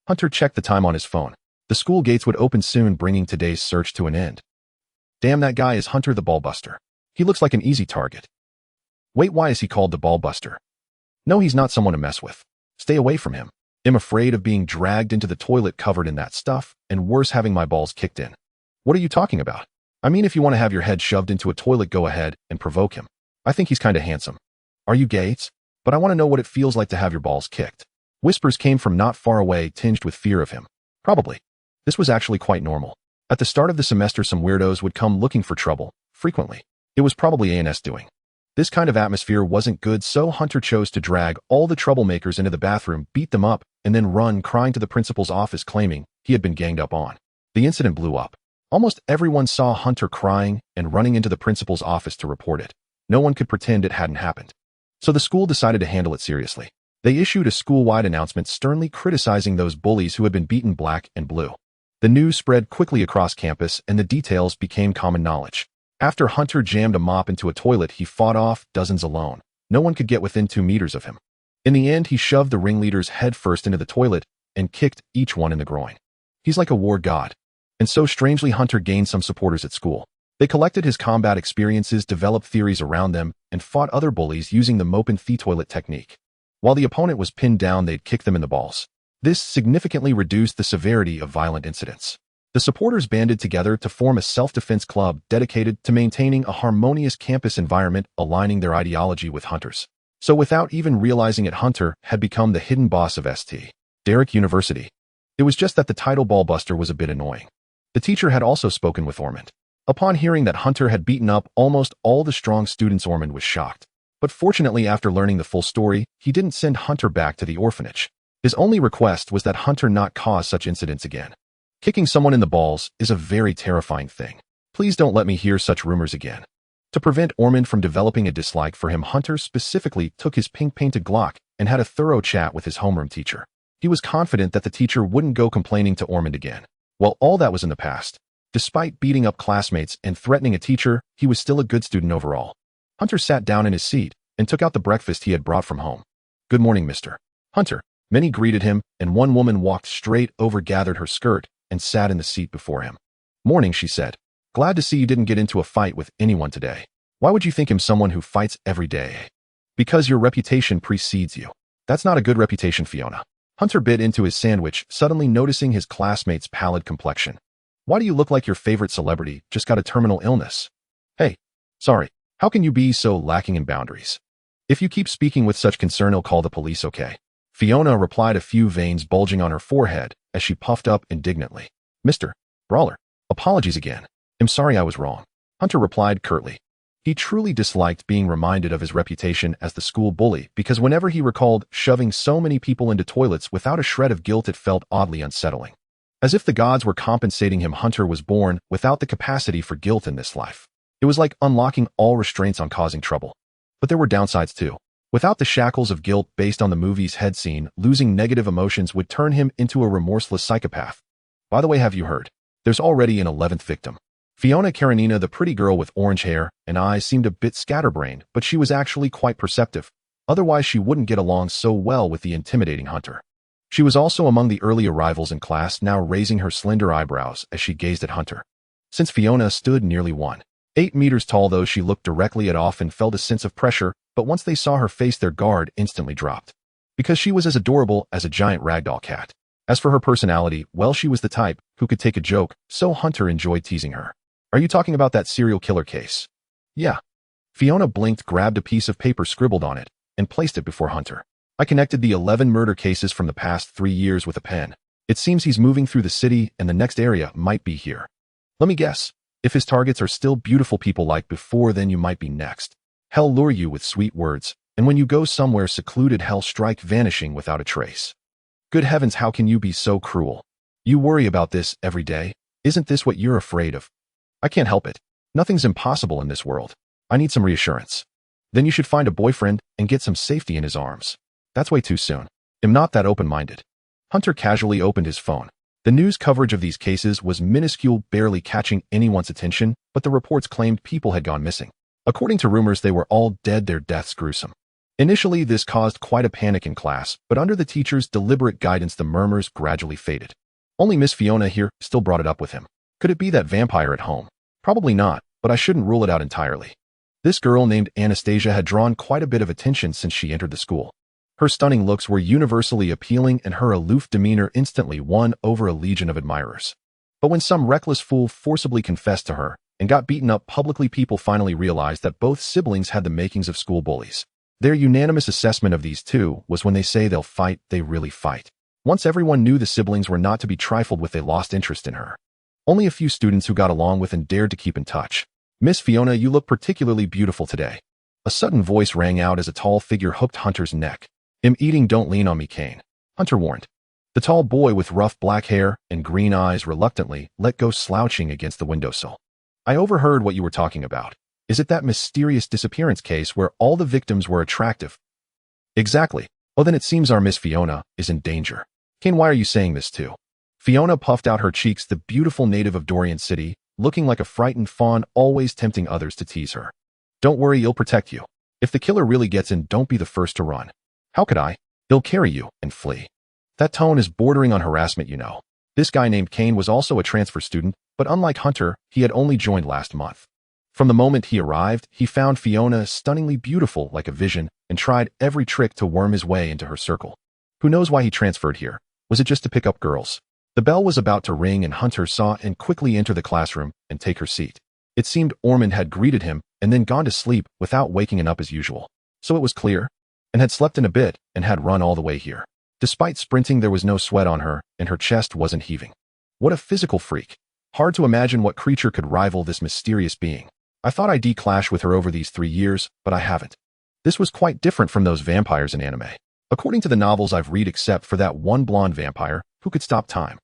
Hunter checked the time on his phone. The school gates would open soon, bringing today's search to an end. Damn, that guy is Hunter the Ballbuster. He looks like an easy target. Wait, why is he called the Ballbuster? No, he's not someone to mess with. Stay away from him. I'm afraid of being dragged into the toilet covered in that stuff, and worse, having my balls kicked in. What are you talking about? I mean, if you want to have your head shoved into a toilet, go ahead and provoke him. I think he's kinda handsome. Are you Gates? But I want to know what it feels like to have your balls kicked. Whispers came from not far away, tinged with fear of him. Probably. This was actually quite normal. At the start of the semester, some weirdos would come looking for trouble, frequently. It was probably A&S doing. This kind of atmosphere wasn't good, so Hunter chose to drag all the troublemakers into the bathroom, beat them up, and then run crying to the principal's office claiming he had been ganged up on. The incident blew up. Almost everyone saw Hunter crying and running into the principal's office to report it. No one could pretend it hadn't happened. So the school decided to handle it seriously. They issued a school-wide announcement sternly criticizing those bullies who had been beaten black and blue. The news spread quickly across campus, and the details became common knowledge. After Hunter jammed a mop into a toilet, he fought off dozens alone. No one could get within 2 meters of him. In the end, he shoved the ringleaders headfirst into the toilet and kicked each one in the groin. He's like a war god. And so strangely, Hunter gained some supporters at school. They collected his combat experiences, developed theories around them, and fought other bullies using the mope and the toilet technique. While the opponent was pinned down, they'd kick them in the balls. This significantly reduced the severity of violent incidents. The supporters banded together to form a self-defense club dedicated to maintaining a harmonious campus environment, aligning their ideology with Hunter's. So without even realizing it, Hunter had become the hidden boss of St. Derek University. It was just that the title Ballbuster was a bit annoying. The teacher had also spoken with Ormond. Upon hearing that Hunter had beaten up almost all the strong students, Ormond was shocked. But fortunately, after learning the full story, he didn't send Hunter back to the orphanage. His only request was that Hunter not cause such incidents again. Kicking someone in the balls is a very terrifying thing. Please don't let me hear such rumors again. To prevent Ormond from developing a dislike for him, Hunter specifically took his pink-painted Glock and had a thorough chat with his homeroom teacher. He was confident that the teacher wouldn't go complaining to Ormond again. Well, all that was in the past. Despite beating up classmates and threatening a teacher, he was still a good student overall. Hunter sat down in his seat and took out the breakfast he had brought from home. Good morning, Mr. Hunter. Many greeted him, and one woman walked straight over, gathered her skirt, and sat in the seat before him. Morning, she said. Glad to see you didn't get into a fight with anyone today. Why would you think him someone who fights every day? Because your reputation precedes you. That's not a good reputation, Fiona. Hunter bit into his sandwich, suddenly noticing his classmate's pallid complexion. Why do you look like your favorite celebrity just got a terminal illness? Hey, sorry. How can you be so lacking in boundaries? If you keep speaking with such concern, I'll call the police, okay? Fiona replied, a few veins bulging on her forehead as she puffed up indignantly. Mr. Brawler, apologies again. I'm sorry I was wrong. Hunter replied curtly. He truly disliked being reminded of his reputation as the school bully because whenever he recalled shoving so many people into toilets without a shred of guilt, it felt oddly unsettling. As if the gods were compensating him, Hunter was born without the capacity for guilt in this life. It was like unlocking all restraints on causing trouble. But there were downsides too. Without the shackles of guilt based on the movie's head scene, losing negative emotions would turn him into a remorseless psychopath. By the way, have you heard? There's already an 11th victim. Fiona Karenina, the pretty girl with orange hair and eyes, seemed a bit scatterbrained, but she was actually quite perceptive. Otherwise, she wouldn't get along so well with the intimidating Hunter. She was also among the early arrivals in class, now raising her slender eyebrows as she gazed at Hunter. Since Fiona stood nearly 1.8 meters tall, though, she looked directly at off and felt a sense of pressure, but once they saw her face, their guard instantly dropped. Because she was as adorable as a giant ragdoll cat. As for her personality, well, she was the type who could take a joke, so Hunter enjoyed teasing her. Are you talking about that serial killer case? Yeah. Fiona blinked, grabbed a piece of paper, scribbled on it, and placed it before Hunter. I connected the 11 murder cases from the past 3 years with a pen. It seems he's moving through the city, and the next area might be here. Let me guess. If his targets are still beautiful people like before, then you might be next. Hell lure you with sweet words, and when you go somewhere secluded, hell strike, vanishing without a trace. Good heavens, how can you be so cruel? You worry about this every day? Isn't this what you're afraid of? I can't help it. Nothing's impossible in this world. I need some reassurance. Then you should find a boyfriend and get some safety in his arms. That's way too soon. I'm not that open-minded. Hunter casually opened his phone. The news coverage of these cases was minuscule, barely catching anyone's attention, but the reports claimed people had gone missing. According to rumors, they were all dead, their deaths gruesome. Initially, this caused quite a panic in class, but under the teacher's deliberate guidance, the murmurs gradually faded. Only Miss Fiona here still brought it up with him. Could it be that vampire at home? Probably not, but I shouldn't rule it out entirely. This girl named Anastasia had drawn quite a bit of attention since she entered the school. Her stunning looks were universally appealing, and her aloof demeanor instantly won over a legion of admirers. But when some reckless fool forcibly confessed to her and got beaten up publicly, people finally realized that both siblings had the makings of school bullies. Their unanimous assessment of these two was, when they say they'll fight, they really fight. Once everyone knew the siblings were not to be trifled with, they lost interest in her. Only a few students who got along with and dared to keep in touch. Miss Fiona, you look particularly beautiful today. A sudden voice rang out as a tall figure hooked Hunter's neck. I'm eating, don't lean on me, Kane. Hunter warned. The tall boy with rough black hair and green eyes reluctantly let go, slouching against the windowsill. I overheard what you were talking about. Is it that mysterious disappearance case where all the victims were attractive? Exactly. Oh, then it seems our Miss Fiona is in danger. Kane, why are you saying this too? Fiona puffed out her cheeks, the beautiful native of Dorian City, looking like a frightened fawn, always tempting others to tease her. Don't worry, he'll protect you. If the killer really gets in, don't be the first to run. How could I? He'll carry you and flee. That tone is bordering on harassment, you know. This guy named Kane was also a transfer student, but unlike Hunter, he had only joined last month. From the moment he arrived, he found Fiona stunningly beautiful like a vision and tried every trick to worm his way into her circle. Who knows why he transferred here? Was it just to pick up girls? The bell was about to ring and Hunter saw and quickly enter the classroom and take her seat. It seemed Ormond had greeted him and then gone to sleep without waking up as usual. So it was clear, and had slept in a bit and had run all the way here. Despite sprinting, there was no sweat on her and her chest wasn't heaving. What a physical freak. Hard to imagine what creature could rival this mysterious being. I thought I'd declash with her over these 3 years, but I haven't. This was quite different from those vampires in anime. According to the novels I've read, except for that one blonde vampire who could stop time.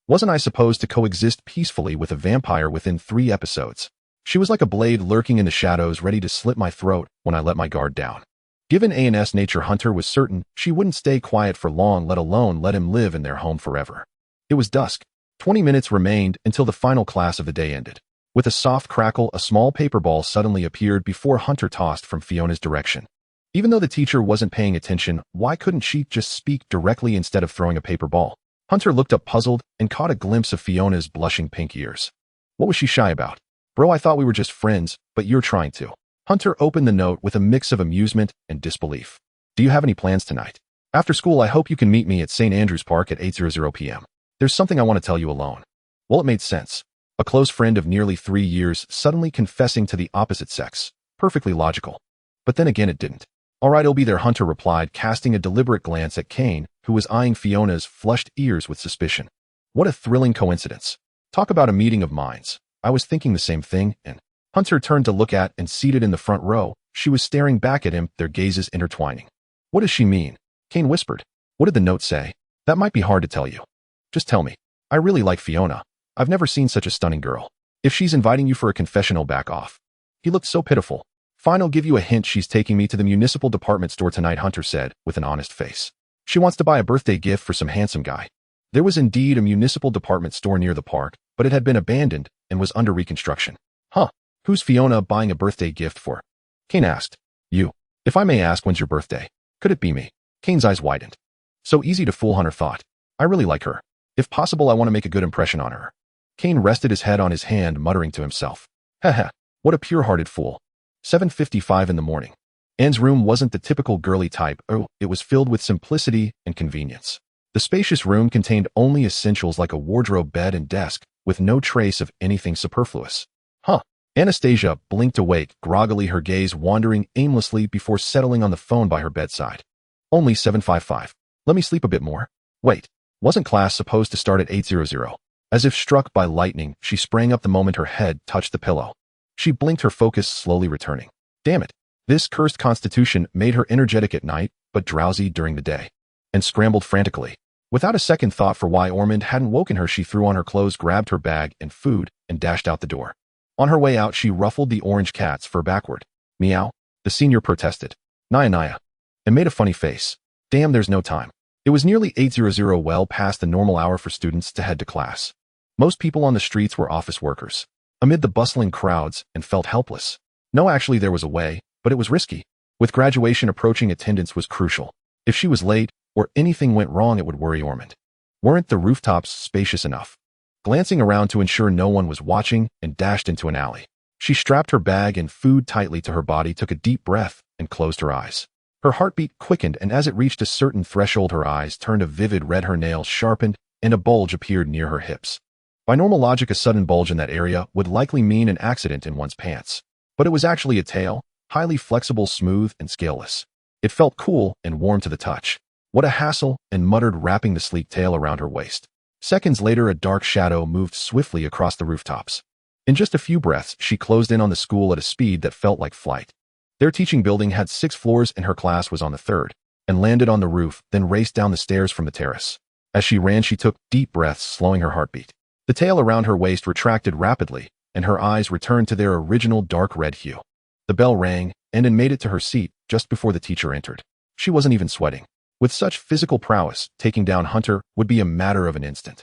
Wasn't I supposed to coexist peacefully with a vampire within 3 episodes? She was like a blade lurking in the shadows, ready to slit my throat when I let my guard down. Given A&S nature, Hunter was certain she wouldn't stay quiet for long, let alone let him live in their home forever. It was dusk. 20 minutes remained until the final class of the day ended. With a soft crackle, a small paper ball suddenly appeared before Hunter tossed from Fiona's direction. Even though the teacher wasn't paying attention, why couldn't she just speak directly instead of throwing a paper ball? Hunter looked up puzzled and caught a glimpse of Fiona's blushing pink ears. What was she shy about? Bro, I thought we were just friends, but you're trying to. Hunter opened the note with a mix of amusement and disbelief. Do you have any plans tonight? After school, I hope you can meet me at St. Andrew's Park at 8:00 p.m. There's something I want to tell you alone. Well, it made sense. A close friend of nearly 3 years suddenly confessing to the opposite sex. Perfectly logical. But then again, it didn't. All right, I'll be there, Hunter replied, casting a deliberate glance at Kane, who was eyeing Fiona's flushed ears with suspicion. What a thrilling coincidence. Talk about a meeting of minds. I was thinking the same thing, and Hunter turned to look at and seated in the front row, she was staring back at him, their gazes intertwining. What does she mean? Kane whispered. What did the note say? That might be hard to tell you. Just tell me. I really like Fiona. I've never seen such a stunning girl. If she's inviting you for a confessional, back off. He looked so pitiful. Fine, I'll give you a hint. She's taking me to the municipal department store tonight, Hunter said, with an honest face. She wants to buy a birthday gift for some handsome guy. There was indeed a municipal department store near the park, but it had been abandoned and was under reconstruction. Huh, who's Fiona buying a birthday gift for? Kane asked. You. If I may ask, when's your birthday? Could it be me? Kane's eyes widened. So easy to fool, Hunter thought. I really like her. If possible, I want to make a good impression on her. Kane rested his head on his hand, muttering to himself. Haha, what a pure-hearted fool. 7:55 in the morning. Anne's room wasn't the typical girly type. Oh, it was filled with simplicity and convenience. The spacious room contained only essentials like a wardrobe, bed, and desk, with no trace of anything superfluous. Huh. Anastasia blinked awake, groggily, her gaze wandering aimlessly before settling on the phone by her bedside. Only 7:55. Let me sleep a bit more. Wait, wasn't class supposed to start at 8:00? As if struck by lightning, she sprang up the moment her head touched the pillow. She blinked, her focus slowly returning. Damn it. This cursed constitution made her energetic at night, but drowsy during the day. And scrambled frantically. Without a second thought for why Ormond hadn't woken her, she threw on her clothes, grabbed her bag and food, and dashed out the door. On her way out, she ruffled the orange cat's fur backward. Meow. The senior protested. Naya. And made a funny face. Damn, there's no time. It was nearly 8:00, well past the normal hour for students to head to class. Most people on the streets were office workers. Amid the bustling crowds, and felt helpless. No, actually there was a way, but it was risky. With graduation approaching, attendance was crucial. If she was late, or anything went wrong, it would worry Ormond. Weren't the rooftops spacious enough? Glancing around to ensure no one was watching, and dashed into an alley. She strapped her bag and food tightly to her body, took a deep breath, and closed her eyes. Her heartbeat quickened, and as it reached a certain threshold, her eyes turned a vivid red, her nails sharpened, and a bulge appeared near her hips. By normal logic, a sudden bulge in that area would likely mean an accident in one's pants. But it was actually a tail, highly flexible, smooth, and scaleless. It felt cool and warm to the touch. What a hassle, and muttered, wrapping the sleek tail around her waist. Seconds later, a dark shadow moved swiftly across the rooftops. In just a few breaths, she closed in on the school at a speed that felt like flight. Their teaching building had 6 floors, and her class was on the 3rd, and landed on the roof, then raced down the stairs from the terrace. As she ran, she took deep breaths, slowing her heartbeat. The tail around her waist retracted rapidly, and her eyes returned to their original dark red hue. The bell rang, and Anne made it to her seat just before the teacher entered. She wasn't even sweating. With such physical prowess, taking down Hunter would be a matter of an instant.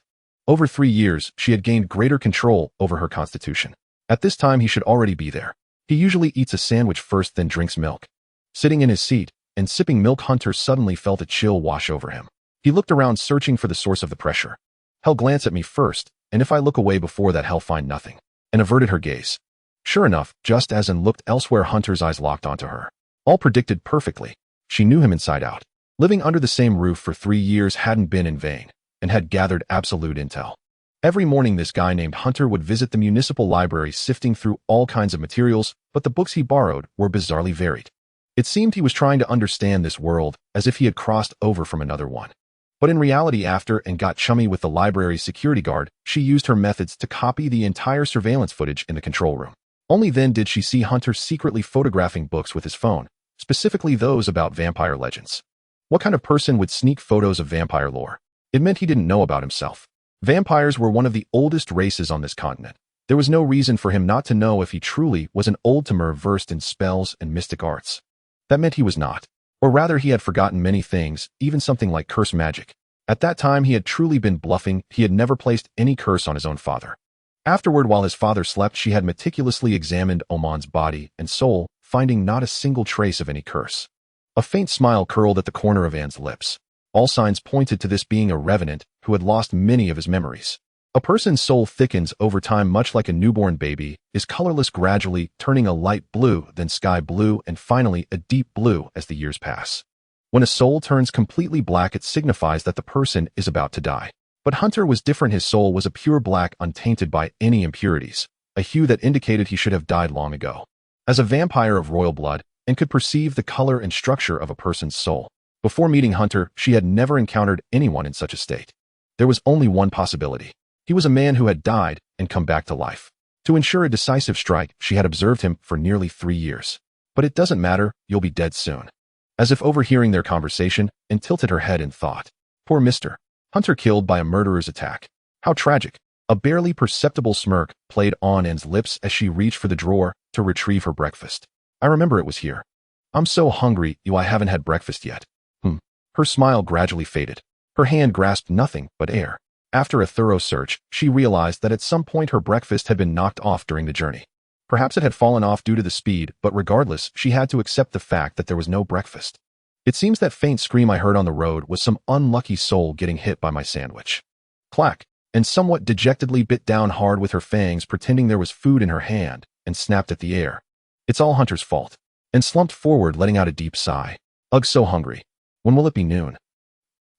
Over 3 years, she had gained greater control over her constitution. At this time, he should already be there. He usually eats a sandwich first, then drinks milk. Sitting in his seat and sipping milk, Hunter suddenly felt a chill wash over him. He looked around, searching for the source of the pressure. Hell, glance at me first, and if I look away before that, hell, find nothing. And averted her gaze. Sure enough, just as Anne looked elsewhere, Hunter's eyes locked onto her. All predicted perfectly. She knew him inside out. Living under the same roof for 3 years hadn't been in vain, and had gathered absolute intel. Every morning, this guy named Hunter would visit the municipal library, sifting through all kinds of materials, but the books he borrowed were bizarrely varied. It seemed he was trying to understand this world, as if he had crossed over from another one. But in reality, after and got chummy with the library's security guard, she used her methods to copy the entire surveillance footage in the control room. Only then did she see Hunter secretly photographing books with his phone, specifically those about vampire legends. What kind of person would sneak photos of vampire lore? It meant he didn't know about himself. Vampires were one of the oldest races on this continent. There was no reason for him not to know if he truly was an old-timer versed in spells and mystic arts. That meant he was not. Or rather, he had forgotten many things, even something like curse magic. At that time, he had truly been bluffing. He had never placed any curse on his own father. Afterward, while his father slept, she had meticulously examined Oman's body and soul, finding not a single trace of any curse. A faint smile curled at the corner of Anne's lips. All signs pointed to this being a revenant who had lost many of his memories. A person's soul thickens over time, much like a newborn baby, is colorless, gradually turning a light blue, then sky blue, and finally a deep blue as the years pass. When a soul turns completely black, it signifies that the person is about to die. But Hunter was different. His soul was a pure black, untainted by any impurities, a hue that indicated he should have died long ago. As a vampire of royal blood, and could perceive the color and structure of a person's soul. Before meeting Hunter, she had never encountered anyone in such a state. There was only one possibility. He was a man who had died and come back to life. To ensure a decisive strike, she had observed him for nearly 3 years. But it doesn't matter, you'll be dead soon. As if overhearing their conversation, and tilted her head in thought. Poor Mr. Hunter, killed by a murderer's attack. How tragic. A barely perceptible smirk played on Anne's lips as she reached for the drawer to retrieve her breakfast. I remember it was here. I'm so hungry, I haven't had breakfast yet. Her smile gradually faded. Her hand grasped nothing but air. After a thorough search, she realized that at some point her breakfast had been knocked off during the journey. Perhaps it had fallen off due to the speed, but regardless, she had to accept the fact that there was no breakfast. It seems that faint scream I heard on the road was some unlucky soul getting hit by my sandwich. Clack, and somewhat dejectedly bit down hard with her fangs, pretending there was food in her hand, and snapped at the air. It's all Hunter's fault. And slumped forward, letting out a deep sigh. Ugh, so hungry. When will it be noon?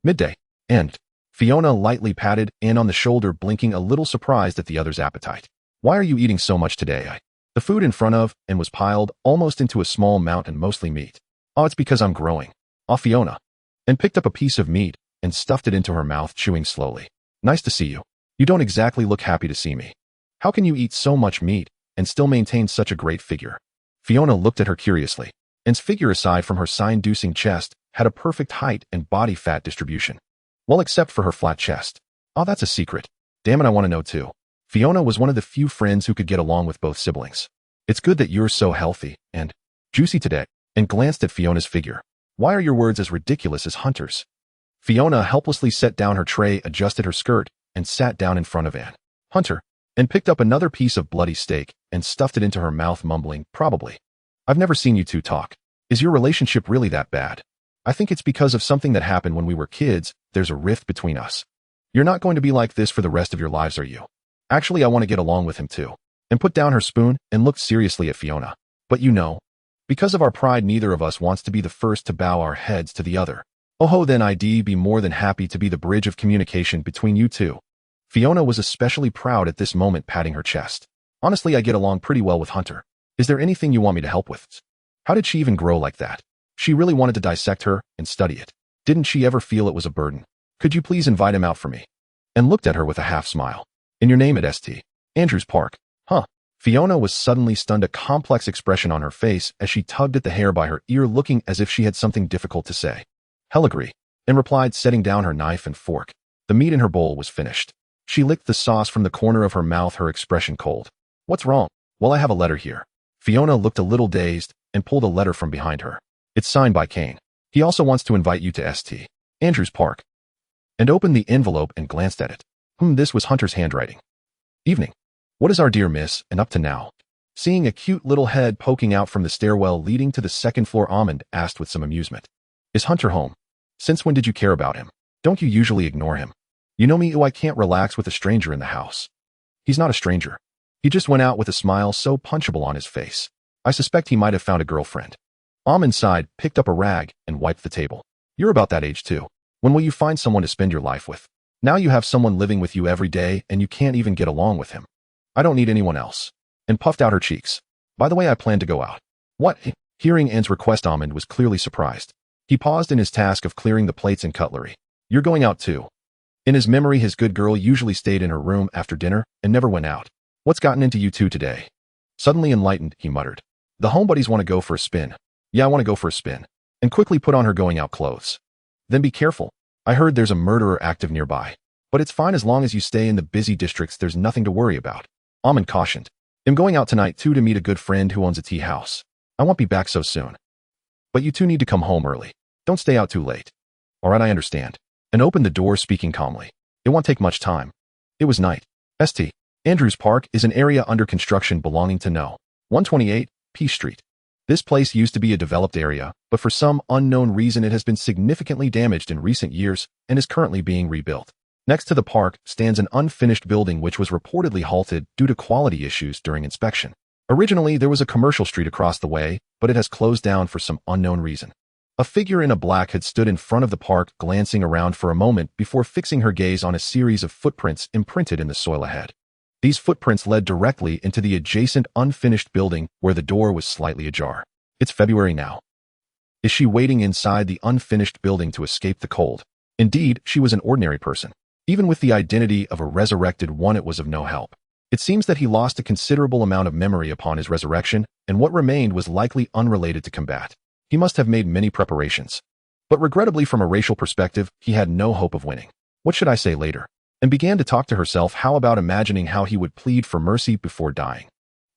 Midday. And Fiona lightly patted Anne on the shoulder, blinking a little surprised at the other's appetite. Why are you eating so much today? The food in front of and was piled almost into a small mountain, mostly meat. Oh, it's because I'm growing. Oh, Fiona. And picked up a piece of meat and stuffed it into her mouth, chewing slowly. Nice to see you. You don't exactly look happy to see me. How can you eat so much meat and still maintain such a great figure? Fiona looked at her curiously. Anne's figure, aside from her sign-inducing chest, had a perfect height and body fat distribution. Well, except for her flat chest. Oh, that's a secret. Damn it, I want to know too. Fiona was one of the few friends who could get along with both siblings. It's good that you're so healthy and juicy today, and glanced at Fiona's figure. Why are your words as ridiculous as Hunter's? Fiona helplessly set down her tray, adjusted her skirt, and sat down in front of Anne. Hunter, and picked up another piece of bloody steak and stuffed it into her mouth, mumbling, probably. I've never seen you two talk. Is your relationship really that bad? I think it's because of something that happened when we were kids. There's a rift between us. You're not going to be like this for the rest of your lives, are you? Actually, I want to get along with him too. And put down her spoon and looked seriously at Fiona. But you know, because of our pride, neither of us wants to be the first to bow our heads to the other. Oh ho, then I'd be more than happy to be the bridge of communication between you two. Fiona was especially proud at this moment, patting her chest. Honestly, I get along pretty well with Hunter. Is there anything you want me to help with? How did she even grow like that? She really wanted to dissect her and study it. Didn't she ever feel it was a burden? Could you please invite him out for me? And looked at her with a half smile. And your name at St. Andrews Park, huh? Fiona was suddenly stunned, a complex expression on her face as she tugged at the hair by her ear, looking as if she had something difficult to say. Hell agree, and replied, setting down her knife and fork. The meat in her bowl was finished. She licked the sauce from the corner of her mouth, her expression cold. What's wrong? Well, I have a letter here. Fiona looked a little dazed and pulled a letter from behind her. It's signed by Kane. He also wants to invite you to St. Andrews Park. And opened the envelope and glanced at it. This was Hunter's handwriting. Evening. What is our dear miss, and up to now? Seeing a cute little head poking out from the stairwell leading to the second floor, Almond asked with some amusement. Is Hunter home? Since when did you care about him? Don't you usually ignore him? You know me, I can't relax with a stranger in the house. He's not a stranger. He just went out, with a smile so punchable on his face. I suspect he might have found a girlfriend. Almond sighed, picked up a rag, and wiped the table. You're about that age too. When will you find someone to spend your life with? Now you have someone living with you every day and you can't even get along with him. I don't need anyone else. And puffed out her cheeks. By the way, I plan to go out. What? Hearing Anne's request, Almond was clearly surprised. He paused in his task of clearing the plates and cutlery. You're going out too. In his memory, his good girl usually stayed in her room after dinner and never went out. What's gotten into you two today? Suddenly enlightened, he muttered. The homebuddies want to go for a spin. Yeah, I want to go for a spin. And quickly put on her going out clothes. Then be careful. I heard there's a murderer active nearby. But it's fine as long as you stay in the busy districts. There's nothing to worry about. Almond cautioned. I'm going out tonight too to meet a good friend who owns a tea house. I won't be back so soon. But you two need to come home early. Don't stay out too late. All right, I understand. And opened the door, speaking calmly. It won't take much time. It was night. St. Andrews Park is an area under construction belonging to No. 128 P Street. This place used to be a developed area, but for some unknown reason it has been significantly damaged in recent years and is currently being rebuilt. Next to the park stands an unfinished building which was reportedly halted due to quality issues during inspection. Originally, there was a commercial street across the way, but it has closed down for some unknown reason. A figure in a black had stood in front of the park, glancing around for a moment before fixing her gaze on a series of footprints imprinted in the soil ahead. These footprints led directly into the adjacent unfinished building where the door was slightly ajar. It's February now. Is she waiting inside the unfinished building to escape the cold? Indeed, she was an ordinary person. Even with the identity of a resurrected one, it was of no help. It seems that he lost a considerable amount of memory upon his resurrection, and what remained was likely unrelated to combat. He must have made many preparations. But regrettably, from a racial perspective, he had no hope of winning. What should I say later? And began to talk to herself. How about imagining how he would plead for mercy before dying?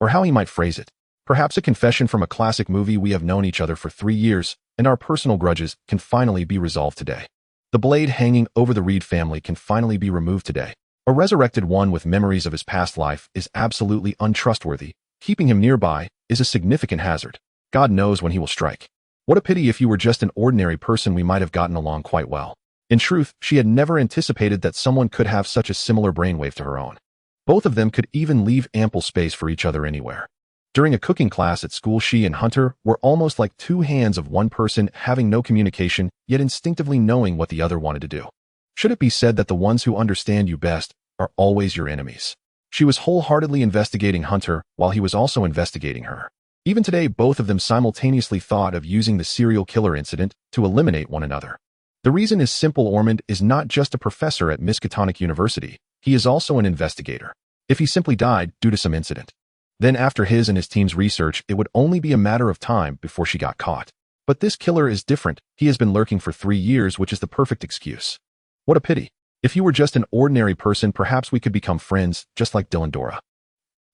Or how he might phrase it. Perhaps a confession from a classic movie. We have known each other for 3 years, and our personal grudges can finally be resolved today. The blade hanging over the Reed family can finally be removed today. A resurrected one with memories of his past life is absolutely untrustworthy. Keeping him nearby is a significant hazard. God knows when he will strike. What a pity. If you were just an ordinary person, we might have gotten along quite well. In truth, she had never anticipated that someone could have such a similar brainwave to her own. Both of them could even leave ample space for each other anywhere. During a cooking class at school, she and Hunter were almost like two hands of one person, having no communication, yet instinctively knowing what the other wanted to do. Should it be said that the ones who understand you best are always your enemies? She was wholeheartedly investigating Hunter while he was also investigating her. Even today, both of them simultaneously thought of using the serial killer incident to eliminate one another. The reason is simple. Ormond is not just a professor at Miskatonic University, he is also an investigator. If he simply died due to some incident, then after his and his team's research, it would only be a matter of time before she got caught. But this killer is different. He has been lurking for 3 years, which is the perfect excuse. What a pity. If you were just an ordinary person, perhaps we could become friends, just like Dylan Dora.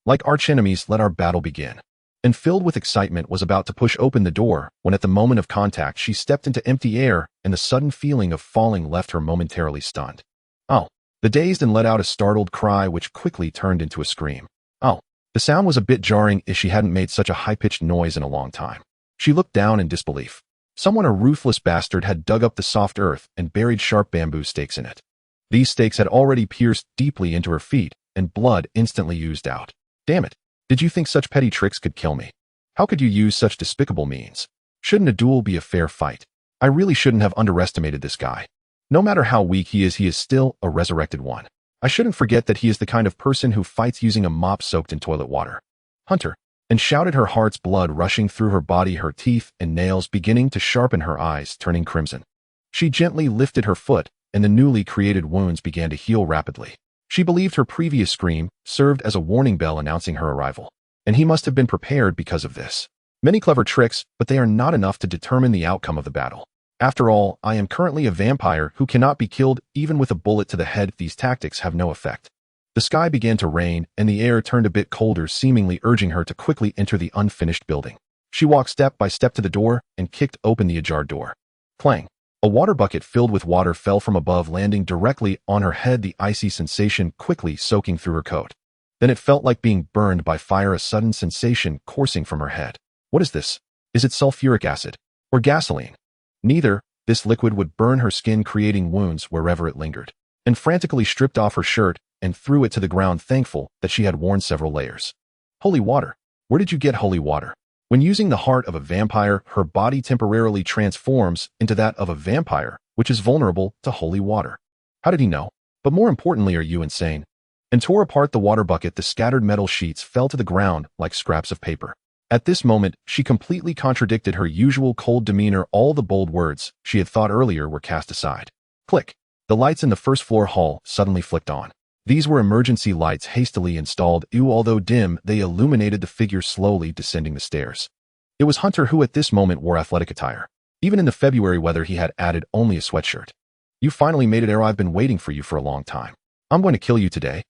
Like archenemies, let our battle begin. And filled with excitement, was about to push open the door when at the moment of contact she stepped into empty air and the sudden feeling of falling left her momentarily stunned. Oh. The dazed and let out a startled cry which quickly turned into a scream. Oh. The sound was a bit jarring as she hadn't made such a high-pitched noise in a long time. She looked down in disbelief. Someone, a ruthless bastard, had dug up the soft earth and buried sharp bamboo stakes in it. These stakes had already pierced deeply into her feet, and blood instantly oozed out. Damn it. Did you think such petty tricks could kill me? How could you use such despicable means? Shouldn't a duel be a fair fight? I really shouldn't have underestimated this guy. No matter how weak he is still a resurrected one. I shouldn't forget that he is the kind of person who fights using a mop soaked in toilet water. Hunter. And shouted, her heart's blood rushing through her body, her teeth and nails beginning to sharpen, her eyes turning crimson. She gently lifted her foot, and the newly created wounds began to heal rapidly. She believed her previous scream served as a warning bell announcing her arrival, and he must have been prepared because of this. Many clever tricks, but they are not enough to determine the outcome of the battle. After all, I am currently a vampire who cannot be killed even with a bullet to the head. These tactics have no effect. The sky began to rain, and the air turned a bit colder, seemingly urging her to quickly enter the unfinished building. She walked step by step to the door and kicked open the ajar door. Clang! A water bucket filled with water fell from above, landing directly on her head, the icy sensation quickly soaking through her coat. Then it felt like being burned by fire, a sudden sensation coursing from her head. What is this? Is it sulfuric acid? Or gasoline? Neither. This liquid would burn her skin, creating wounds wherever it lingered. And frantically stripped off her shirt and threw it to the ground, thankful that she had worn several layers. Holy water. Where did you get holy water? When using the heart of a vampire, her body temporarily transforms into that of a vampire, which is vulnerable to holy water. How did he know? But more importantly, are you insane? And tore apart the water bucket. The scattered metal sheets fell to the ground like scraps of paper. At this moment, she completely contradicted her usual cold demeanor. All the bold words she had thought earlier were cast aside. Click. The lights in the first-floor hall suddenly flicked on. These were emergency lights hastily installed. Although dim, they illuminated the figure slowly descending the stairs. It was Hunter, who at this moment wore athletic attire. Even in the February weather, he had added only a sweatshirt. You finally made it, Air. I've been waiting for you for a long time. I'm going to kill you today.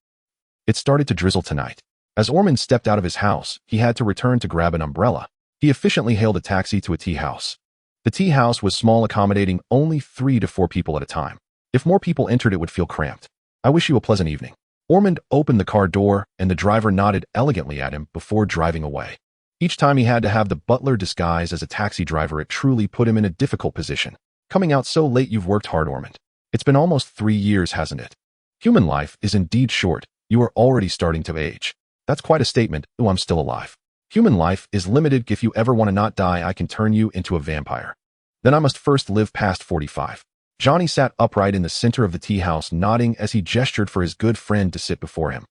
It started to drizzle tonight. As Ormond stepped out of his house, he had to return to grab an umbrella. He efficiently hailed a taxi to a tea house. The tea house was small, accommodating only 3 to 4 people at a time. If more people entered, it would feel cramped. I wish you a pleasant evening. Ormond opened the car door, and the driver nodded elegantly at him before driving away. Each time he had to have the butler disguised as a taxi driver, it truly put him in a difficult position. Coming out so late. You've worked hard, Ormond. It's been almost 3 years, hasn't it? Human life is indeed short. You are already starting to age. That's quite a statement. Oh, I'm still alive. Human life is limited. If you ever want to not die, I can turn you into a vampire. Then I must first live past 45. Johnny sat upright in the center of the tea house, nodding as he gestured for his good friend to sit before him.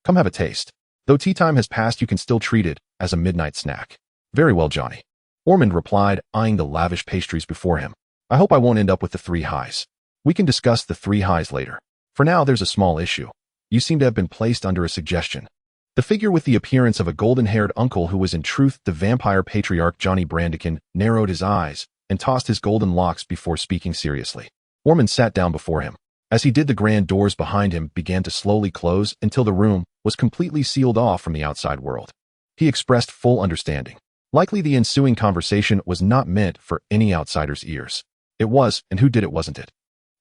Come have a taste. Though tea time has passed, you can still treat it as a midnight snack. Very well, Johnny. Ormond replied, eyeing the lavish pastries before him. I hope I won't end up with the 3 highs. We can discuss the 3 highs later. For now, there's a small issue. You seem to have been placed under a suggestion. The figure with the appearance of a golden-haired uncle, who was in truth the vampire patriarch Johnny Brandican, narrowed his eyes and tossed his golden locks before speaking seriously. Ormond sat down before him. As he did, the grand doors behind him began to slowly close until the room was completely sealed off from the outside world. He expressed full understanding. Likely the ensuing conversation was not meant for any outsider's ears. It was, and who did it, wasn't it?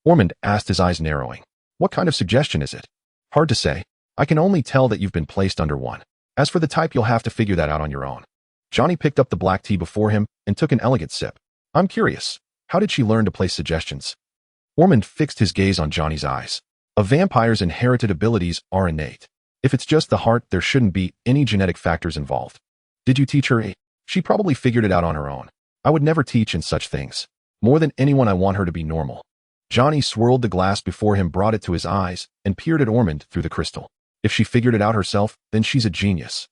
Ormond asked, his eyes narrowing. What kind of suggestion is it? Hard to say. I can only tell that you've been placed under one. As for the type, you'll have to figure that out on your own. Johnny picked up the black tea before him and took an elegant sip. I'm curious. How did she learn to place suggestions? Ormond fixed his gaze on Johnny's eyes. A vampire's inherited abilities are innate. If it's just the heart, there shouldn't be any genetic factors involved. Did you teach her? She probably figured it out on her own. I would never teach in such things. More than anyone, I want her to be normal. Johnny swirled the glass before him, brought it to his eyes, and peered at Ormond through the crystal. If she figured it out herself, then she's a genius.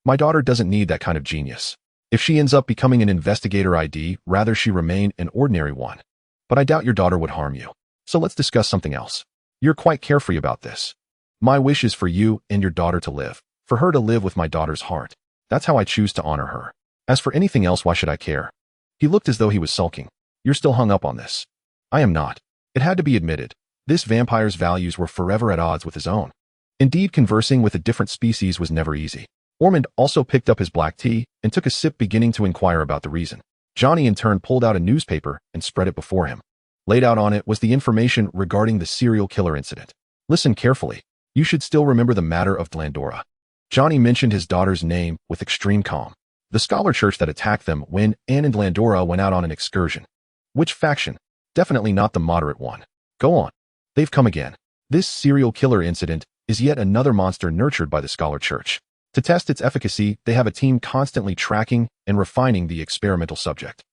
My daughter doesn't need that kind of genius. If she ends up becoming an investigator, I'd rather she remain an ordinary one. But I doubt your daughter would harm you. So let's discuss something else. You're quite carefree about this. My wish is for you and your daughter to live, for her to live with my daughter's heart. That's how I choose to honor her. As for anything else, why should I care? He looked as though he was sulking. You're still hung up on this. I am not. It had to be admitted. This vampire's values were forever at odds with his own. Indeed, conversing with a different species was never easy. Ormond also picked up his black tea and took a sip, beginning to inquire about the reason. Johnny in turn pulled out a newspaper and spread it before him. Laid out on it was the information regarding the serial killer incident. Listen carefully. You should still remember the matter of Glandora. Johnny mentioned his daughter's name with extreme calm. The scholar church that attacked them when Anne and Glandora went out on an excursion. Which faction? Definitely not the moderate one. Go on. They've come again. This serial killer incident is yet another monster nurtured by the scholar church. To test its efficacy, they have a team constantly tracking and refining the experimental subject.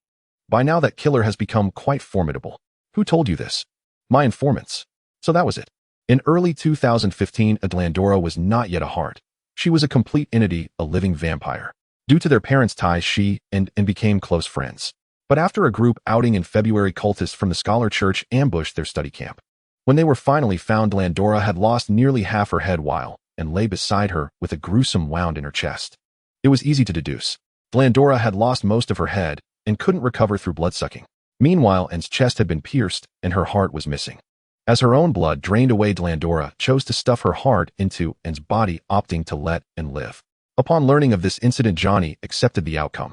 By now that killer has become quite formidable. Who told you this? My informants. So that was it. In early 2015, Glandora was not yet a heart. She was a complete entity, a living vampire. Due to their parents' ties, she and became close friends. But after a group outing in February, cultists from the scholar church ambushed their study camp. When they were finally found, Glandora had lost nearly half her head and lay beside her with a gruesome wound in her chest. It was easy to deduce. Glandora had lost most of her head and couldn't recover through bloodsucking. Meanwhile, Anne's chest had been pierced and her heart was missing. As her own blood drained away, Glandora chose to stuff her heart into Anne's body, opting to let Anne live. Upon learning of this incident, Johnny accepted the outcome.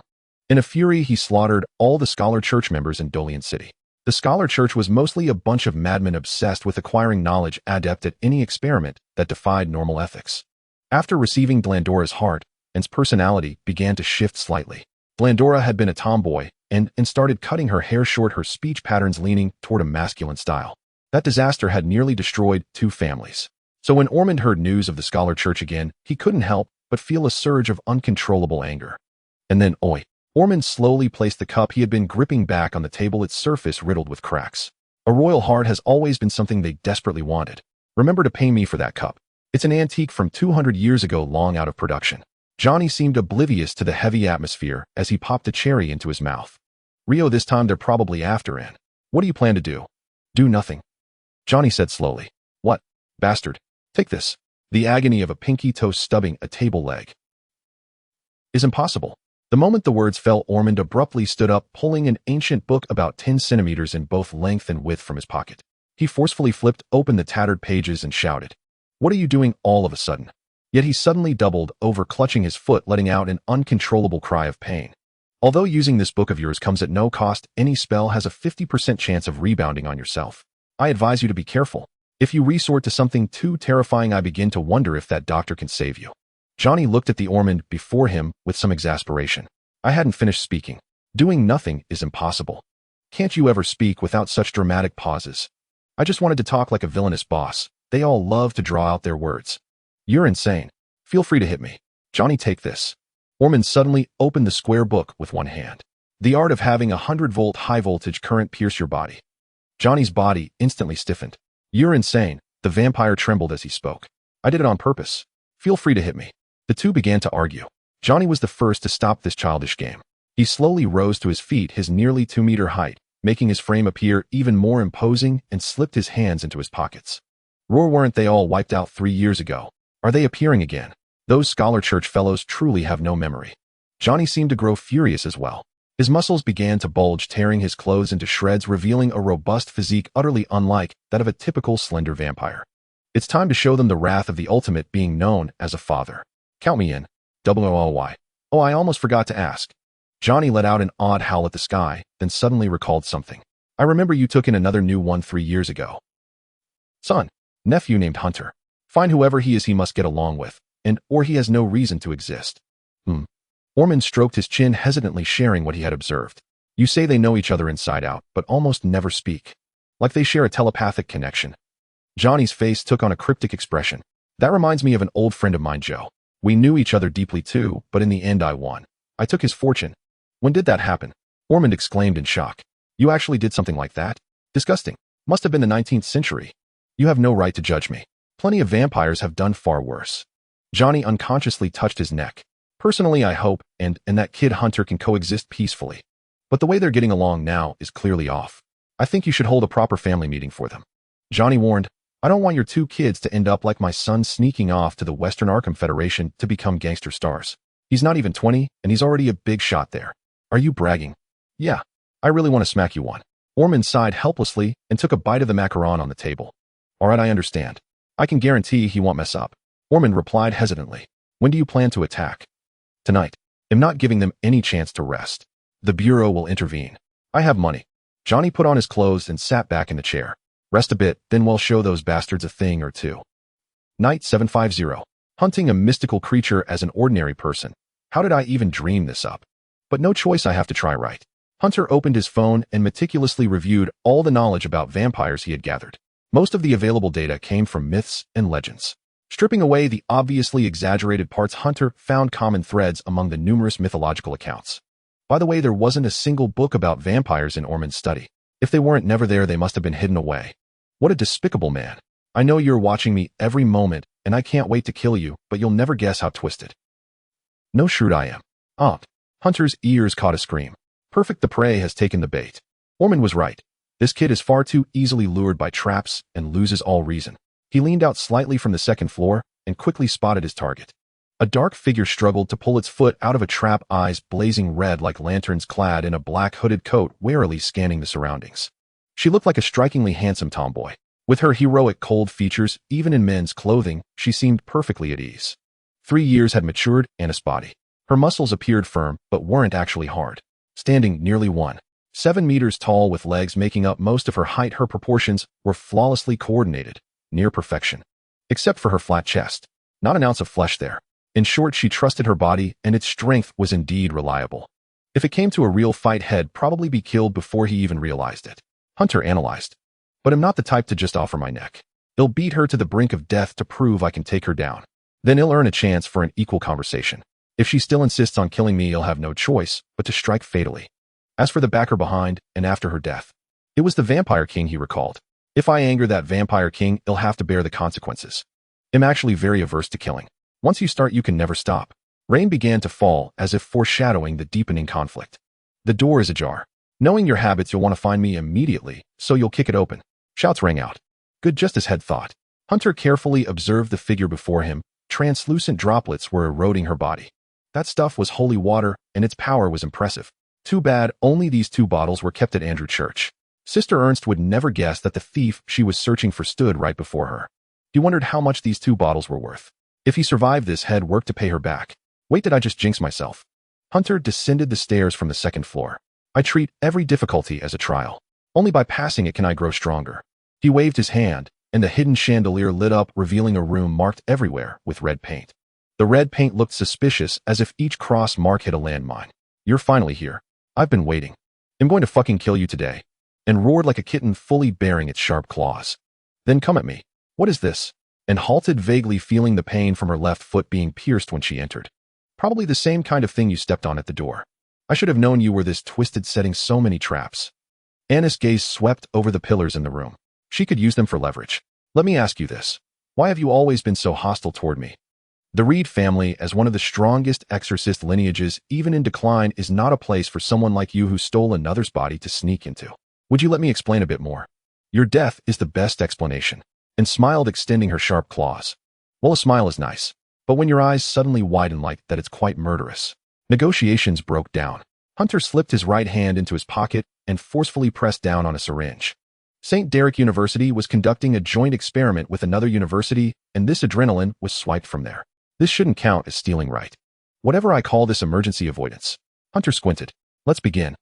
In a fury, he slaughtered all the scholar church members in Dolian City. The scholar church was mostly a bunch of madmen obsessed with acquiring knowledge, adept at any experiment that defied normal ethics. After receiving Glandora's heart, Anne's personality began to shift slightly. Glandora had been a tomboy and started cutting her hair short, her speech patterns leaning toward a masculine style. That disaster had nearly destroyed 2 families. So when Ormond heard news of the scholar church again, he couldn't help but feel a surge of uncontrollable anger. And then, Ormond slowly placed the cup he had been gripping back on the table, its surface riddled with cracks. A royal heart has always been something they desperately wanted. Remember to pay me for that cup. It's an antique from 200 years ago, long out of production. Johnny seemed oblivious to the heavy atmosphere as he popped a cherry into his mouth. Rio, this time they're probably after Anne. What do you plan to do? Do nothing. Johnny said slowly. What? Bastard. Take this. The agony of a pinky toe stubbing a table leg is impossible. The moment the words fell, Ormond abruptly stood up, pulling an ancient book about 10 centimeters in both length and width from his pocket. He forcefully flipped open the tattered pages and shouted, "What are you doing all of a sudden?" Yet he suddenly doubled over, clutching his foot, letting out an uncontrollable cry of pain. Although using this book of yours comes at no cost, any spell has a 50% chance of rebounding on yourself. I advise you to be careful. If you resort to something too terrifying, I begin to wonder if that doctor can save you. Johnny looked at the Ormond before him with some exasperation. I hadn't finished speaking. Doing nothing is impossible. Can't you ever speak without such dramatic pauses? I just wanted to talk like a villainous boss. They all love to draw out their words. You're insane. Feel free to hit me. Johnny, take this. Ormond suddenly opened the square book with one hand. The art of having a 100-volt high-voltage current pierce your body. Johnny's body instantly stiffened. You're insane. The vampire trembled as he spoke. I did it on purpose. Feel free to hit me. The two began to argue. Johnny was the first to stop this childish game. He slowly rose to his feet, his nearly 2-meter height, making his frame appear even more imposing, and slipped his hands into his pockets. Roar, weren't they all wiped out 3 years ago? Are they appearing again? Those scholar church fellows truly have no memory. Johnny seemed to grow furious as well. His muscles began to bulge, tearing his clothes into shreds, revealing a robust physique utterly unlike that of a typical slender vampire. It's time to show them the wrath of the ultimate being known as a father. Count me in. WOY. Oh, I almost forgot to ask. Johnny let out an odd howl at the sky, then suddenly recalled something. I remember you took in another new one 3 years ago. Son, nephew named Hunter. Find whoever he is he must get along with, or he has no reason to exist. Ormond stroked his chin hesitantly, sharing what he had observed. You say they know each other inside out, but almost never speak. Like they share a telepathic connection. Johnny's face took on a cryptic expression. That reminds me of an old friend of mine, Joe. We knew each other deeply too, but in the end I won. I took his fortune. When did that happen? Ormond exclaimed in shock. You actually did something like that? Disgusting. Must have been the 19th century. You have no right to judge me. Plenty of vampires have done far worse. Johnny unconsciously touched his neck. Personally, I hope and that kid Hunter can coexist peacefully. But the way they're getting along now is clearly off. I think you should hold a proper family meeting for them. Johnny warned, I don't want your two kids to end up like my son sneaking off to the Western Arkham Federation to become gangster stars. He's not even 20, and he's already a big shot there. Are you bragging? Yeah, I really want to smack you one. Ormond sighed helplessly and took a bite of the macaron on the table. All right, I understand. I can guarantee he won't mess up. Ormond replied hesitantly. When do you plan to attack? Tonight. I'm not giving them any chance to rest. The Bureau will intervene. I have money. Johnny put on his clothes and sat back in the chair. Rest a bit, then we'll show those bastards a thing or two. Night 750. Hunting a mystical creature as an ordinary person. How did I even dream this up? But no choice, I have to try right. Hunter opened his phone and meticulously reviewed all the knowledge about vampires he had gathered. Most of the available data came from myths and legends. Stripping away the obviously exaggerated parts, Hunter found common threads among the numerous mythological accounts. By the way, there wasn't a single book about vampires in Ormond's study. If they weren't never there, they must have been hidden away. What a despicable man. I know you're watching me every moment, and I can't wait to kill you, but you'll never guess how twisted. No shrewd I am. Hunter's ears caught a scream. Perfect, the prey has taken the bait. Ormond was right. This kid is far too easily lured by traps and loses all reason. He leaned out slightly from the second floor and quickly spotted his target. A dark figure struggled to pull its foot out of a trap, eyes blazing red like lanterns, clad in a black hooded coat, warily scanning the surroundings. She looked like a strikingly handsome tomboy. With her heroic cold features, even in men's clothing, she seemed perfectly at ease. 3 years had matured Anna's body. Her muscles appeared firm, but weren't actually hard. Standing nearly 1.7 meters tall with legs making up most of her height, her proportions were flawlessly coordinated, near perfection. Except for her flat chest. Not an ounce of flesh there. In short, she trusted her body, and its strength was indeed reliable. If it came to a real fight, he'd probably be killed before he even realized it. Hunter analyzed. But I'm not the type to just offer my neck. I'll beat her to the brink of death to prove I can take her down. Then I'll earn a chance for an equal conversation. If she still insists on killing me, I'll have no choice but to strike fatally. As for the backer behind and after her death, it was the Vampire King, he recalled. If I anger that Vampire King, I'll have to bear the consequences. I'm actually very averse to killing. Once you start, you can never stop. Rain began to fall, as if foreshadowing the deepening conflict. The door is ajar. Knowing your habits, you'll want to find me immediately, so you'll kick it open. Shouts rang out. Good, just as Head thought. Hunter carefully observed the figure before him. Translucent droplets were eroding her body. That stuff was holy water, and its power was impressive. Too bad only these 2 bottles were kept at Andrew Church. Sister Ernst would never guess that the thief she was searching for stood right before her. He wondered how much these 2 bottles were worth. If he survived this, Head worked to pay her back. Wait, did I just jinx myself? Hunter descended the stairs from the 2nd floor. I treat every difficulty as a trial. Only by passing it can I grow stronger. He waved his hand, and the hidden chandelier lit up, revealing a room marked everywhere with red paint. The red paint looked suspicious, as if each cross mark hit a landmine. You're finally here. I've been waiting. I'm going to fucking kill you today. And roared like a kitten, fully baring its sharp claws. Then come at me. What is this? And halted, vaguely feeling the pain from her left foot being pierced when she entered. Probably the same kind of thing you stepped on at the door. I should have known you were this twisted, setting so many traps. Anna's gaze swept over the pillars in the room. She could use them for leverage. Let me ask you this. Why have you always been so hostile toward me? The Reed family, as one of the strongest exorcist lineages, even in decline, is not a place for someone like you who stole another's body to sneak into. Would you let me explain a bit more? Your death is the best explanation. And smiled, extending her sharp claws. Well, a smile is nice. But when your eyes suddenly widen like that, it's quite murderous. Negotiations broke down. Hunter slipped his right hand into his pocket and forcefully pressed down on a syringe. St. Derek University was conducting a joint experiment with another university, and this adrenaline was swiped from there. This shouldn't count as stealing, right? Whatever I call this, emergency avoidance. Hunter squinted. Let's begin.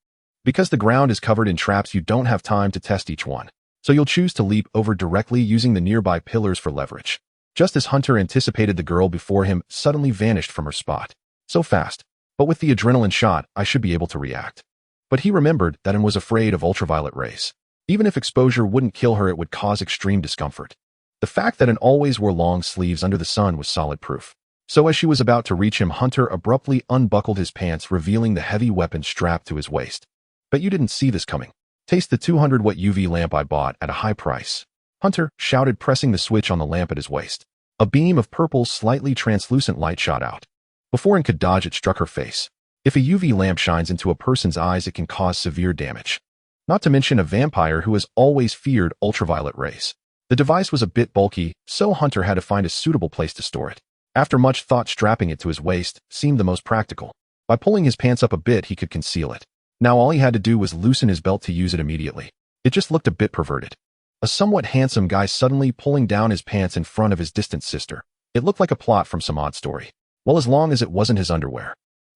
Because the ground is covered in traps, you don't have time to test each one. So you'll choose to leap over directly using the nearby pillars for leverage. Just as Hunter anticipated, the girl before him suddenly vanished from her spot. So fast. But with the adrenaline shot, I should be able to react. But he remembered that and was afraid of ultraviolet rays. Even if exposure wouldn't kill her, it would cause extreme discomfort. The fact that an always wore long sleeves under the sun was solid proof. So as she was about to reach him, Hunter abruptly unbuckled his pants, revealing the heavy weapon strapped to his waist. Bet you didn't see this coming. Taste the 200-watt UV lamp I bought at a high price. Hunter shouted, pressing the switch on the lamp at his waist. A beam of purple, slightly translucent light shot out. Before it could dodge, it struck her face. If a UV lamp shines into a person's eyes, it can cause severe damage. Not to mention a vampire who has always feared ultraviolet rays. The device was a bit bulky, so Hunter had to find a suitable place to store it. After much thought, strapping it to his waist seemed the most practical. By pulling his pants up a bit, he could conceal it. Now all he had to do was loosen his belt to use it immediately. It just looked a bit perverted. A somewhat handsome guy suddenly pulling down his pants in front of his distant sister. It looked like a plot from some odd story. Well, as long as it wasn't his underwear.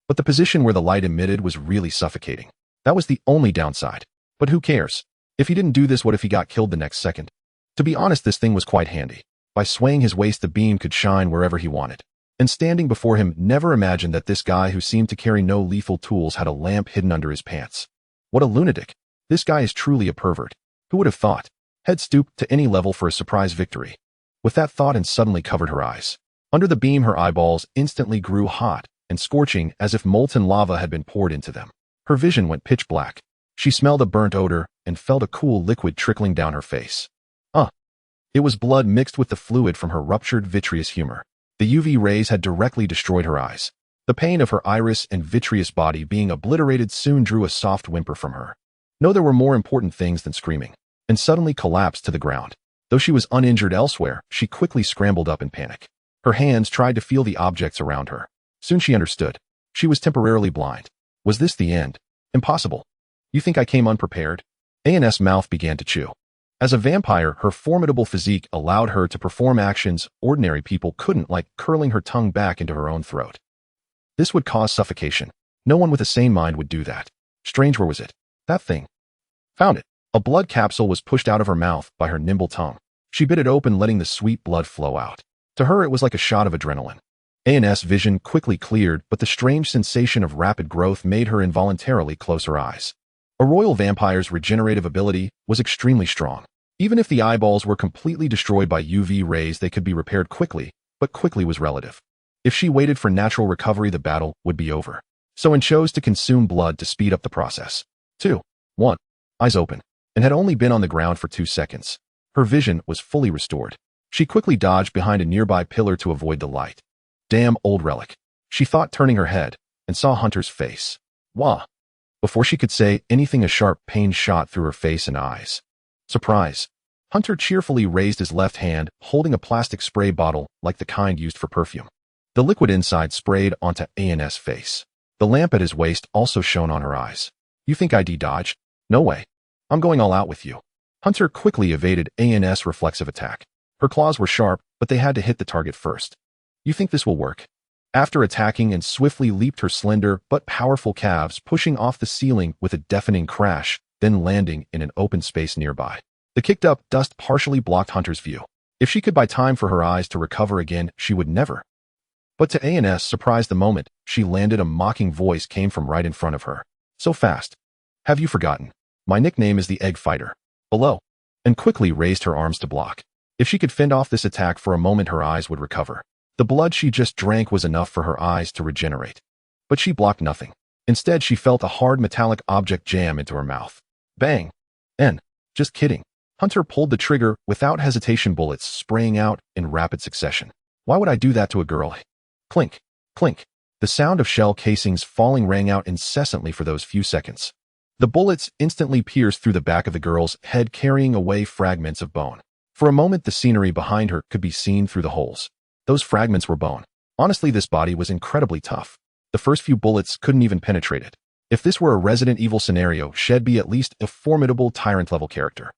But the position where the light emitted was really suffocating. That was the only downside. But who cares? If he didn't do this, what if he got killed the next second? To be honest, this thing was quite handy. By swaying his waist, the beam could shine wherever he wanted. And standing before him, never imagined that this guy who seemed to carry no lethal tools had a lamp hidden under his pants. What a lunatic. This guy is truly a pervert. Who would have thought? Head stooped to any level for a surprise victory. With that thought, and suddenly covered her eyes. Under the beam, her eyeballs instantly grew hot and scorching, as if molten lava had been poured into them. Her vision went pitch black. She smelled a burnt odor and felt a cool liquid trickling down her face. It was blood mixed with the fluid from her ruptured vitreous humor. The UV rays had directly destroyed her eyes. The pain of her iris and vitreous body being obliterated soon drew a soft whimper from her. No, there were more important things than screaming, and suddenly collapsed to the ground. Though she was uninjured elsewhere, she quickly scrambled up in panic. Her hands tried to feel the objects around her. Soon she understood. She was temporarily blind. Was this the end? Impossible. You think I came unprepared? An's mouth began to chew. As a vampire, her formidable physique allowed her to perform actions ordinary people couldn't, like curling her tongue back into her own throat. This would cause suffocation. No one with a sane mind would do that. Strange, where was it? That thing. Found it. A blood capsule was pushed out of her mouth by her nimble tongue. She bit it open, letting the sweet blood flow out. To her, it was like a shot of adrenaline. An's vision quickly cleared, but the strange sensation of rapid growth made her involuntarily close her eyes. A royal vampire's regenerative ability was extremely strong. Even if the eyeballs were completely destroyed by UV rays, they could be repaired quickly, but quickly was relative. If she waited for natural recovery, the battle would be over. So Anne chose to consume blood to speed up the process. 2. 1. Eyes open, and had only been on the ground for 2 seconds. Her vision was fully restored. She quickly dodged behind a nearby pillar to avoid the light. Damn old relic, she thought, turning her head, and saw Hunter's face. Wah! Before she could say anything, a sharp pain shot through her face and eyes. Surprise! Hunter cheerfully raised his left hand, holding a plastic spray bottle like the kind used for perfume. The liquid inside sprayed onto An's face. The lamp at his waist also shone on her eyes. You think I'd dodge? No way. I'm going all out with you. Hunter quickly evaded An's reflexive attack. Her claws were sharp, but they had to hit the target first. You think this will work? After attacking, and swiftly leaped her slender but powerful calves, pushing off the ceiling with a deafening crash, then landing in an open space nearby. The kicked-up dust partially blocked Hunter's view. If she could buy time for her eyes to recover again, she would never. But to An's surprise, the moment she landed, a mocking voice came from right in front of her. So fast. Have you forgotten? My nickname is the Egg Fighter. Below. And quickly raised her arms to block. If she could fend off this attack for a moment, her eyes would recover. The blood she just drank was enough for her eyes to regenerate. But she blocked nothing. Instead, she felt a hard metallic object jam into her mouth. Bang! Just kidding. Hunter pulled the trigger without hesitation, bullets spraying out in rapid succession. Why would I do that to a girl? Clink, clink. The sound of shell casings falling rang out incessantly for those few seconds. The bullets instantly pierced through the back of the girl's head, carrying away fragments of bone. For a moment, the scenery behind her could be seen through the holes. Those fragments were bone. Honestly, this body was incredibly tough. The first few bullets couldn't even penetrate it. If this were a Resident Evil scenario, she'd be at least a formidable tyrant-level character.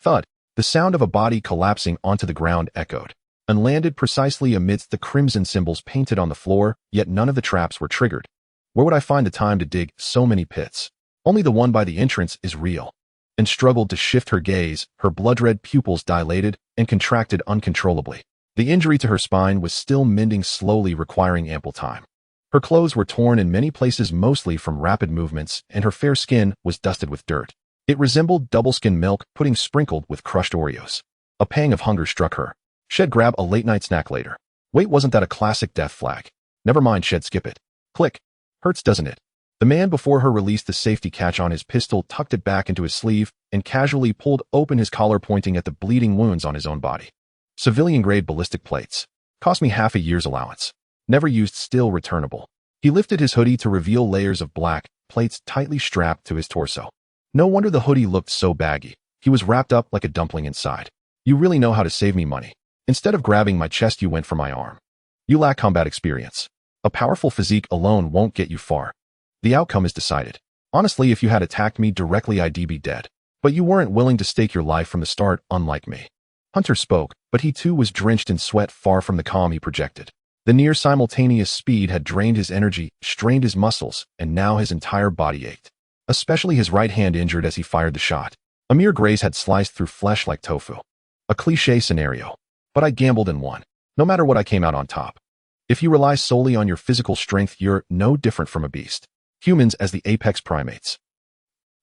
Thud. The sound of a body collapsing onto the ground echoed, and landed precisely amidst the crimson symbols painted on the floor, yet none of the traps were triggered. Where would I find the time to dig so many pits? Only the one by the entrance is real. And struggled to shift her gaze, her blood-red pupils dilated and contracted uncontrollably. The injury to her spine was still mending slowly, requiring ample time. Her clothes were torn in many places, mostly from rapid movements, and her fair skin was dusted with dirt. It resembled double-skim milk pudding sprinkled with crushed Oreos. A pang of hunger struck her. Shed, grab a late-night snack later. Wait, wasn't that a classic death flag? Never mind, Shed, skip it. Click. Hurts, doesn't it? The man before her released the safety catch on his pistol, tucked it back into his sleeve, and casually pulled open his collar, pointing at the bleeding wounds on his own body. Civilian-grade ballistic plates. Cost me half a year's allowance. Never used, still returnable. He lifted his hoodie to reveal layers of black plates tightly strapped to his torso. No wonder the hoodie looked so baggy. He was wrapped up like a dumpling inside. You really know how to save me money. Instead of grabbing my chest, you went for my arm. You lack combat experience. A powerful physique alone won't get you far. The outcome is decided. Honestly, if you had attacked me directly, I'd be dead. But you weren't willing to stake your life from the start, unlike me. Hunter spoke, but he too was drenched in sweat, far from the calm he projected. The near-simultaneous speed had drained his energy, strained his muscles, and now his entire body ached. Especially his right hand, injured as he fired the shot. A mere graze had sliced through flesh like tofu. A cliché scenario. But I gambled and won. No matter what, I came out on top. If you rely solely on your physical strength, you're no different from a beast. Humans, as the apex primates,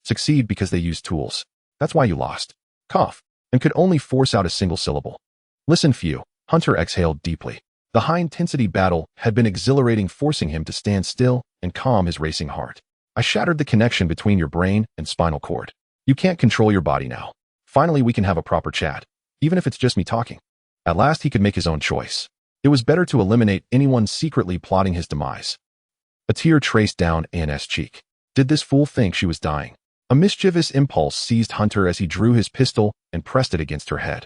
succeed because they use tools. That's why you lost. Cough. And could only force out a single syllable. Listen, few. Hunter exhaled deeply. The high-intensity battle had been exhilarating, forcing him to stand still and calm his racing heart. I shattered the connection between your brain and spinal cord. You can't control your body now. Finally, we can have a proper chat, even if it's just me talking. At last, he could make his own choice. It was better to eliminate anyone secretly plotting his demise. A tear traced down Anne's cheek. Did this fool think she was dying? A mischievous impulse seized Hunter as he drew his pistol and pressed it against her head.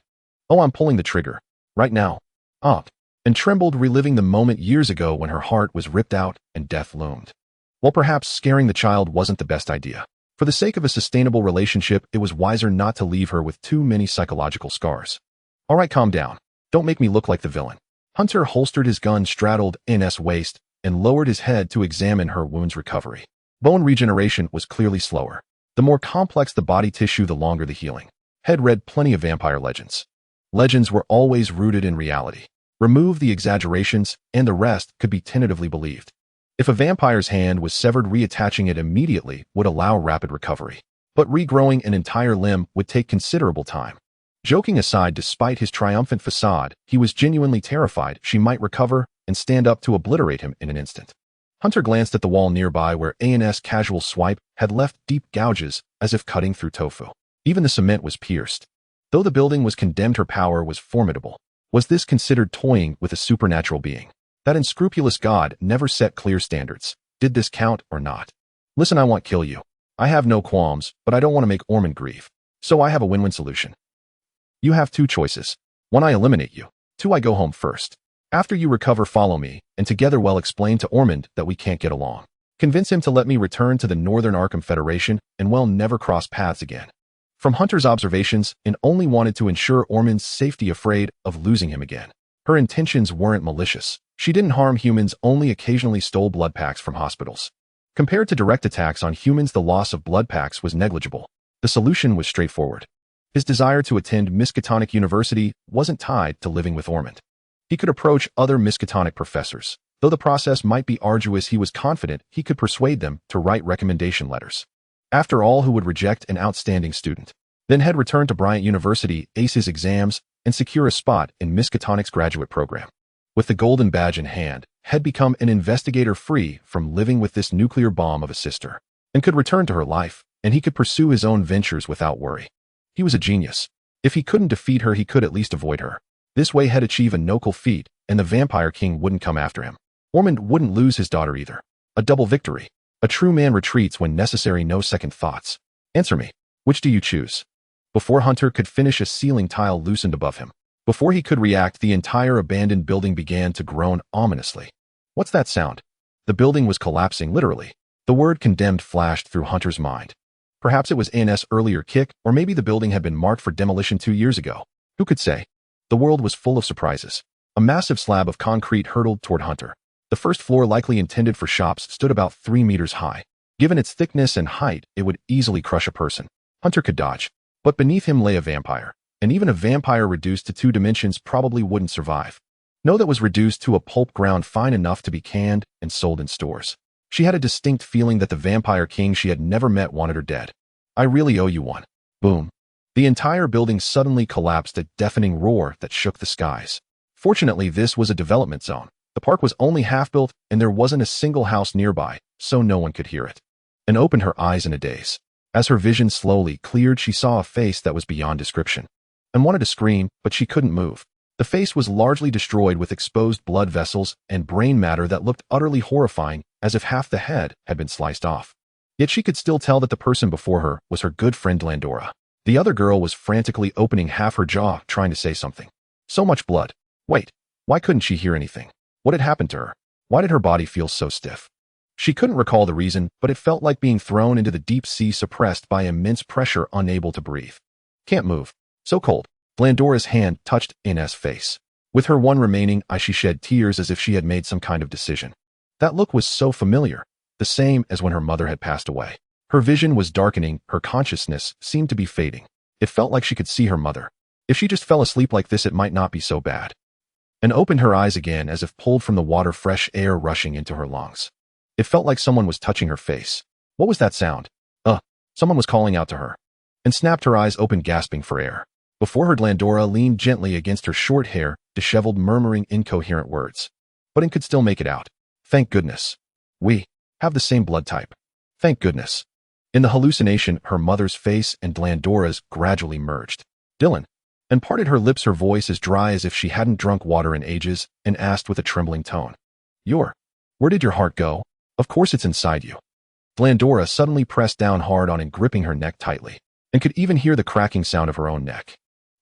Oh, I'm pulling the trigger. Right now. Up. And trembled, reliving the moment years ago when her heart was ripped out and death loomed. Well, perhaps scaring the child wasn't the best idea. For the sake of a sustainable relationship, it was wiser not to leave her with too many psychological scars. All right, calm down. Don't make me look like the villain. Hunter holstered his gun, straddled Anne's waist, and lowered his head to examine her wound's recovery. Bone regeneration was clearly slower. The more complex the body tissue, the longer the healing. Had read plenty of vampire legends. Legends were always rooted in reality. Remove the exaggerations, and the rest could be tentatively believed. If a vampire's hand was severed, reattaching it immediately would allow rapid recovery. But regrowing an entire limb would take considerable time. Joking aside, despite his triumphant facade, he was genuinely terrified she might recover and stand up to obliterate him in an instant. Hunter glanced at the wall nearby where Anne's casual swipe had left deep gouges as if cutting through tofu. Even the cement was pierced. Though the building was condemned, her power was formidable. Was this considered toying with a supernatural being? That unscrupulous god never set clear standards. Did this count or not? Listen, I won't kill you. I have no qualms, but I don't want to make Ormond grieve. So I have a win-win solution. You have two choices. One, I eliminate you. Two, I go home first. After you recover, follow me, and together we'll explain to Ormond that we can't get along. Convince him to let me return to the Northern Arkham Federation, and we'll never cross paths again. From Hunter's observations, Anne only wanted to ensure Ormond's safety, afraid of losing him again. Her intentions weren't malicious. She didn't harm humans, only occasionally stole blood packs from hospitals. Compared to direct attacks on humans, the loss of blood packs was negligible. The solution was straightforward. His desire to attend Miskatonic University wasn't tied to living with Ormond. He could approach other Miskatonic professors. Though the process might be arduous, he was confident he could persuade them to write recommendation letters. After all, who would reject an outstanding student? Then he'd return to Bryant University, ace his exams, and secure a spot in Miskatonic's graduate program. With the golden badge in hand, had become an investigator, free from living with this nuclear bomb of a sister, and could return to her life, and he could pursue his own ventures without worry. He was a genius. If he couldn't defeat her, he could at least avoid her. This way he'd achieve a noble feat, and the Vampire King wouldn't come after him. Ormond wouldn't lose his daughter either. A double victory. A true man retreats when necessary, no second thoughts. Answer me. Which do you choose? Before Hunter could finish, a ceiling tile loosened above him. Before he could react, the entire abandoned building began to groan ominously. What's that sound? The building was collapsing, literally. The word condemned flashed through Hunter's mind. Perhaps it was Anne's earlier kick, or maybe the building had been marked for demolition 2 years ago. Who could say? The world was full of surprises. A massive slab of concrete hurtled toward Hunter. The first floor, likely intended for shops, stood about 3 meters high. Given its thickness and height, it would easily crush a person. Hunter could dodge. But beneath him lay a vampire, and even a vampire reduced to 2 dimensions probably wouldn't survive. No, that was reduced to a pulp ground fine enough to be canned and sold in stores. She had a distinct feeling that the vampire king she had never met wanted her dead. I really owe you one. Boom. The entire building suddenly collapsed, a deafening roar that shook the skies. Fortunately, this was a development zone. The park was only half built, and there wasn't a single house nearby, so no one could hear it. And opened her eyes in a daze. As her vision slowly cleared, she saw a face that was beyond description. And wanted to scream, but she couldn't move. The face was largely destroyed with exposed blood vessels and brain matter that looked utterly horrifying, as if half the head had been sliced off. Yet she could still tell that the person before her was her good friend Landora. The other girl was frantically opening half her jaw, trying to say something. So much blood. Wait, why couldn't she hear anything? What had happened to her? Why did her body feel so stiff? She couldn't recall the reason, but it felt like being thrown into the deep sea, suppressed by immense pressure, unable to breathe. Can't move. So cold. Landora's hand touched Inez's face. With her one remaining eye, she shed tears as if she had made some kind of decision. That look was so familiar, the same as when her mother had passed away. Her vision was darkening, her consciousness seemed to be fading. It felt like she could see her mother. If she just fell asleep like this, it might not be so bad. And opened her eyes again as if pulled from the water, fresh air rushing into her lungs. It felt like someone was touching her face. What was that sound? Someone was calling out to her. And snapped her eyes open, gasping for air. Before her, Landora leaned gently against her short hair, disheveled, murmuring incoherent words. But it could still make it out. Thank goodness. We have the same blood type. Thank goodness. In the hallucination, her mother's face and Landora's gradually merged. Dylan. And parted her lips, her voice as dry as if she hadn't drunk water in ages, and asked with a trembling tone. Where did your heart go? Of course it's inside you. Landora suddenly pressed down hard on and gripping her neck tightly, and could even hear the cracking sound of her own neck.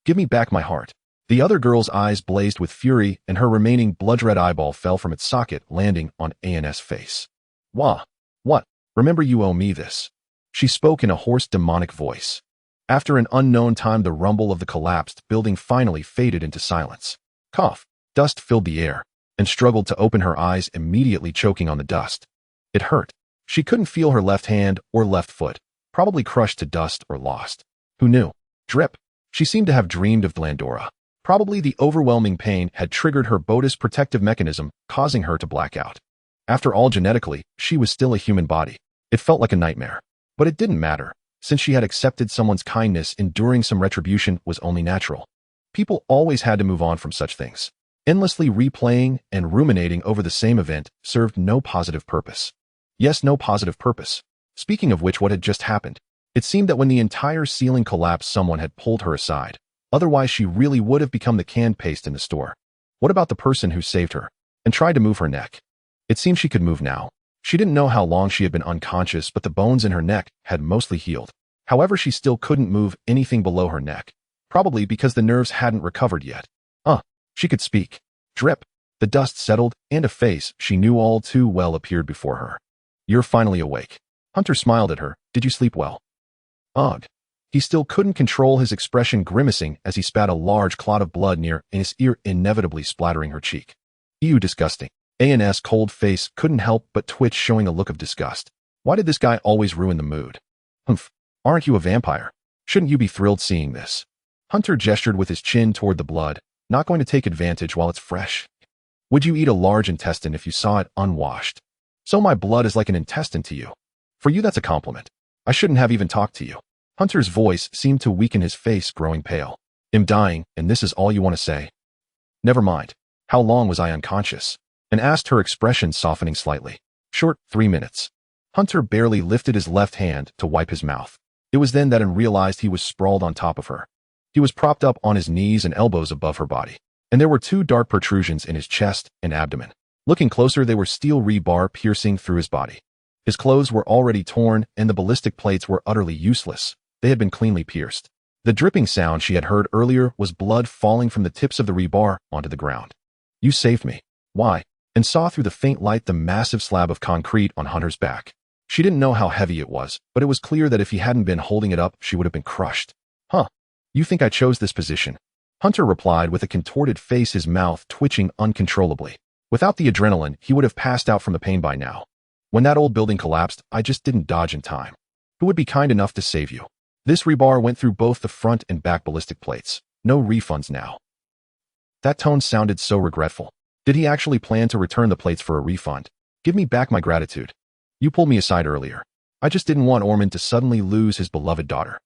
Give me back my heart. The other girl's eyes blazed with fury, and her remaining blood-red eyeball fell from its socket, landing on An's face. Wah. What? Remember, you owe me this. She spoke in a hoarse, demonic voice. After an unknown time, the rumble of the collapsed building finally faded into silence. Cough. Dust filled the air, and struggled to open her eyes, immediately choking on the dust. It hurt. She couldn't feel her left hand or left foot, probably crushed to dust or lost. Who knew? Drip. She seemed to have dreamed of Landora. Probably the overwhelming pain had triggered her body's protective mechanism, causing her to black out. After all, genetically, she was still a human body. It felt like a nightmare. But it didn't matter. Since she had accepted someone's kindness, enduring some retribution was only natural. People always had to move on from such things. Endlessly replaying and ruminating over the same event served no positive purpose. Yes, no positive purpose. Speaking of which, what had just happened? It seemed that when the entire ceiling collapsed, someone had pulled her aside. Otherwise, she really would have become the canned paste in the store. What about the person who saved her and tried to move her neck? It seemed she could move now. She didn't know how long she had been unconscious, but the bones in her neck had mostly healed. However, she still couldn't move anything below her neck, probably because the nerves hadn't recovered yet. She could speak. Drip. The dust settled, and a face she knew all too well appeared before her. You're finally awake. Hunter smiled at her. Did you sleep well? Ugh. He still couldn't control his expression, grimacing as he spat a large clot of blood near his ear, inevitably splattering her cheek. Ew, disgusting. An's cold face couldn't help but twitch, showing a look of disgust. Why did this guy always ruin the mood? Humph. Aren't you a vampire? Shouldn't you be thrilled seeing this? Hunter gestured with his chin toward the blood, not going to take advantage while it's fresh. Would you eat a large intestine if you saw it unwashed? So my blood is like an intestine to you. For you, that's a compliment. I shouldn't have even talked to you. Hunter's voice seemed to weaken, his face growing pale. I'm dying, and this is all you want to say? Never mind. How long was I unconscious? And asked, her expression softening slightly. Short, 3 minutes. Hunter barely lifted his left hand to wipe his mouth. It was then that he realized he was sprawled on top of her. He was propped up on his knees and elbows above her body, and there were 2 dark protrusions in his chest and abdomen. Looking closer, they were steel rebar piercing through his body. His clothes were already torn, and the ballistic plates were utterly useless. They had been cleanly pierced. The dripping sound she had heard earlier was blood falling from the tips of the rebar onto the ground. You saved me. Why? And saw through the faint light the massive slab of concrete on Hunter's back. She didn't know how heavy it was, but it was clear that if he hadn't been holding it up, she would have been crushed. Huh. You think I chose this position? Hunter replied with a contorted face, his mouth twitching uncontrollably. Without the adrenaline, he would have passed out from the pain by now. When that old building collapsed, I just didn't dodge in time. Who would be kind enough to save you? This rebar went through both the front and back ballistic plates. No refunds now. That tone sounded so regretful. Did he actually plan to return the plates for a refund? Give me back my gratitude. You pulled me aside earlier. I just didn't want Ormond to suddenly lose his beloved daughter.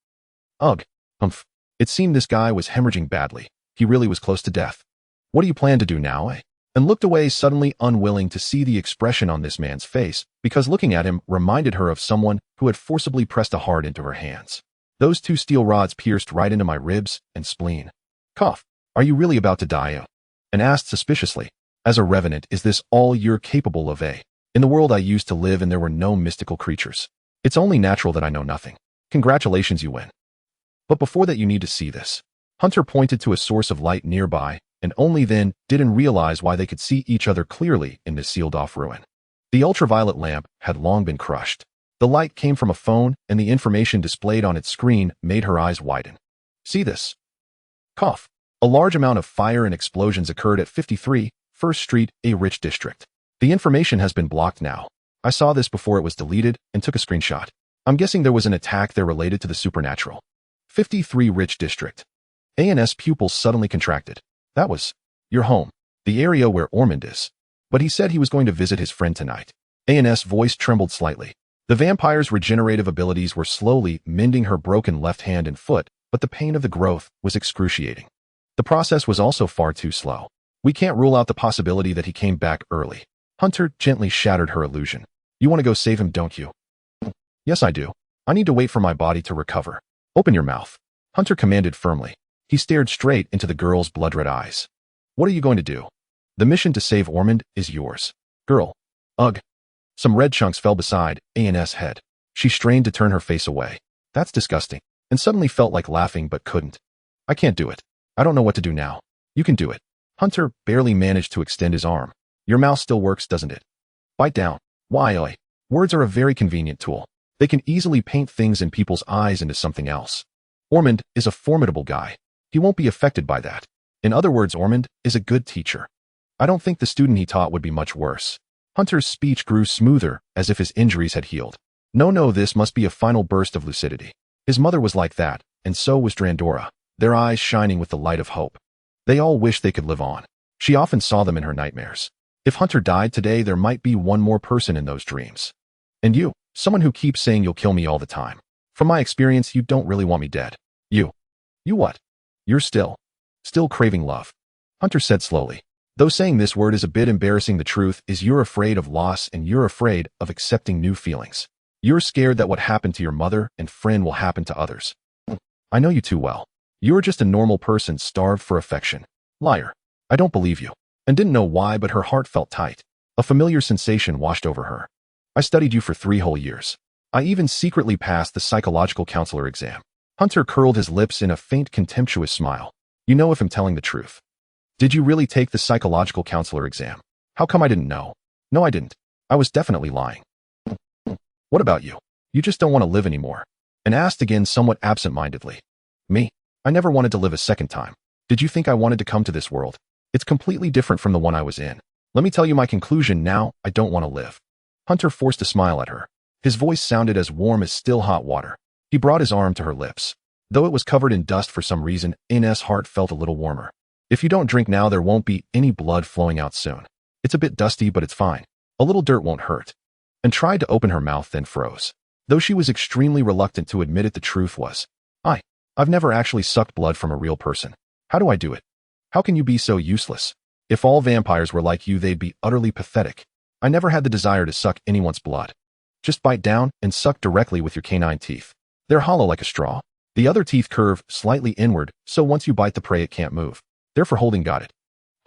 Ugh. Humph. It seemed this guy was hemorrhaging badly. He really was close to death. What do you plan to do now, eh? And looked away, suddenly unwilling to see the expression on this man's face, because looking at him reminded her of someone who had forcibly pressed a heart into her hands. Those two steel rods pierced right into my ribs and spleen. Cough. Are you really about to die? And asked suspiciously. As a revenant, is this all you're capable of, eh? In the world I used to live and there were no mystical creatures. It's only natural that I know nothing. Congratulations, you win. But before that you need to see this. Hunter pointed to a source of light nearby, and only then didn't realize why they could see each other clearly in this sealed-off ruin. The ultraviolet lamp had long been crushed. The light came from a phone, and the information displayed on its screen made her eyes widen. See this? Cough. A large amount of fire and explosions occurred at 53 First Street, a rich district. The information has been blocked now. I saw this before it was deleted and took a screenshot. I'm guessing there was an attack there related to the supernatural. 53 Rich District. A&S pupils suddenly contracted. That was your home, the area where Ormond is. But he said he was going to visit his friend tonight. A&S voice trembled slightly. The vampire's regenerative abilities were slowly mending her broken left hand and foot, but the pain of the growth was excruciating. The process was also far too slow. We can't rule out the possibility that he came back early. Hunter gently shattered her illusion. You want to go save him, don't you? Yes, I do. I need to wait for my body to recover. Open your mouth. Hunter commanded firmly. He stared straight into the girl's blood-red eyes. What are you going to do? The mission to save Ormond is yours. Girl. Ugh. Some red chunks fell beside A&S head. She strained to turn her face away. That's disgusting. And suddenly felt like laughing but couldn't. I can't do it. I don't know what to do now. You can do it. Hunter barely managed to extend his arm. Your mouth still works, doesn't it? Bite down. Why, oi? Words are a very convenient tool. They can easily paint things in people's eyes into something else. Ormond is a formidable guy. He won't be affected by that. In other words, Ormond is a good teacher. I don't think the student he taught would be much worse. Hunter's speech grew smoother, as if his injuries had healed. No, this must be a final burst of lucidity. His mother was like that, and so was Drandora, their eyes shining with the light of hope. They all wished they could live on. She often saw them in her nightmares. If Hunter died today, there might be one more person in those dreams. And you, someone who keeps saying you'll kill me all the time. From my experience, you don't really want me dead. You what? You're still craving love. Hunter said slowly. Though saying this word is a bit embarrassing, the truth is you're afraid of loss and you're afraid of accepting new feelings. You're scared that what happened to your mother and friend will happen to others. I know you too well. You're just a normal person starved for affection. Liar. I don't believe you. And didn't know why, but her heart felt tight. A familiar sensation washed over her. I studied you for 3 whole years. I even secretly passed the psychological counselor exam. Hunter curled his lips in a faint contemptuous smile. You know if I'm telling the truth. Did you really take the psychological counselor exam? How come I didn't know? No, I didn't. I was definitely lying. What about you? You just don't want to live anymore. And asked again somewhat absent-mindedly. Me? I never wanted to live a second time. Did you think I wanted to come to this world? It's completely different from the one I was in. Let me tell you my conclusion now. I don't want to live. Hunter forced a smile at her. His voice sounded as warm as still hot water. He brought his arm to her lips. Though it was covered in dust for some reason, A&S heart felt a little warmer. If you don't drink now, there won't be any blood flowing out soon. It's a bit dusty, but it's fine. A little dirt won't hurt. And tried to open her mouth, then froze. Though she was extremely reluctant to admit it, the truth was, I've never actually sucked blood from a real person. How do I do it? How can you be so useless? If all vampires were like you, they'd be utterly pathetic. I never had the desire to suck anyone's blood. Just bite down and suck directly with your canine teeth. They're hollow like a straw. The other teeth curve slightly inward, so once you bite the prey, it can't move. Therefore holding got it.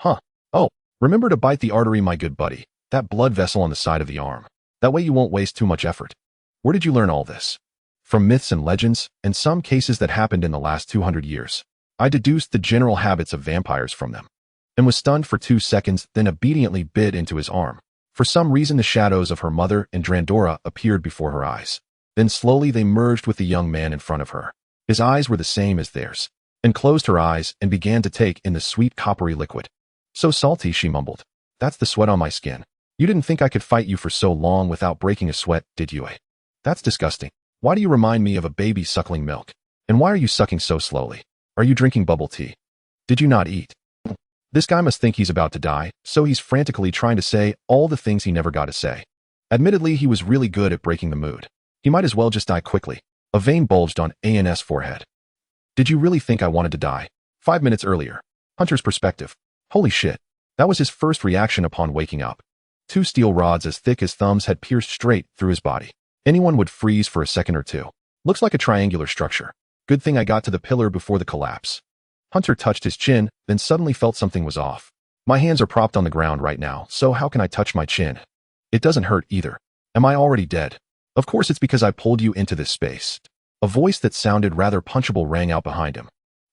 Huh. Oh, remember to bite the artery, my good buddy. That blood vessel on the side of the arm. That way you won't waste too much effort. Where did you learn all this? From myths and legends, and some cases that happened in the last 200 years. I deduced the general habits of vampires from them, and was stunned for 2 seconds, then obediently bit into his arm. For some reason, the shadows of her mother and Drandora appeared before her eyes. Then slowly they merged with the young man in front of her. His eyes were the same as theirs, and closed her eyes and began to take in the sweet coppery liquid. So salty, she mumbled. That's the sweat on my skin. You didn't think I could fight you for so long without breaking a sweat, did you? That's disgusting. Why do you remind me of a baby suckling milk? And why are you sucking so slowly? Are you drinking bubble tea? Did you not eat? This guy must think he's about to die, so he's frantically trying to say all the things he never got to say. Admittedly, he was really good at breaking the mood. He might as well just die quickly. A vein bulged on An's forehead. Did you really think I wanted to die? 5 minutes earlier. Hunter's perspective. Holy shit. That was his first reaction upon waking up. 2 steel rods as thick as thumbs had pierced straight through his body. Anyone would freeze for a second or two. Looks like a triangular structure. Good thing I got to the pillar before the collapse. Hunter touched his chin, then suddenly felt something was off. My hands are propped on the ground right now, so how can I touch my chin? It doesn't hurt either. Am I already dead? Of course it's because I pulled you into this space. A voice that sounded rather punchable rang out behind him.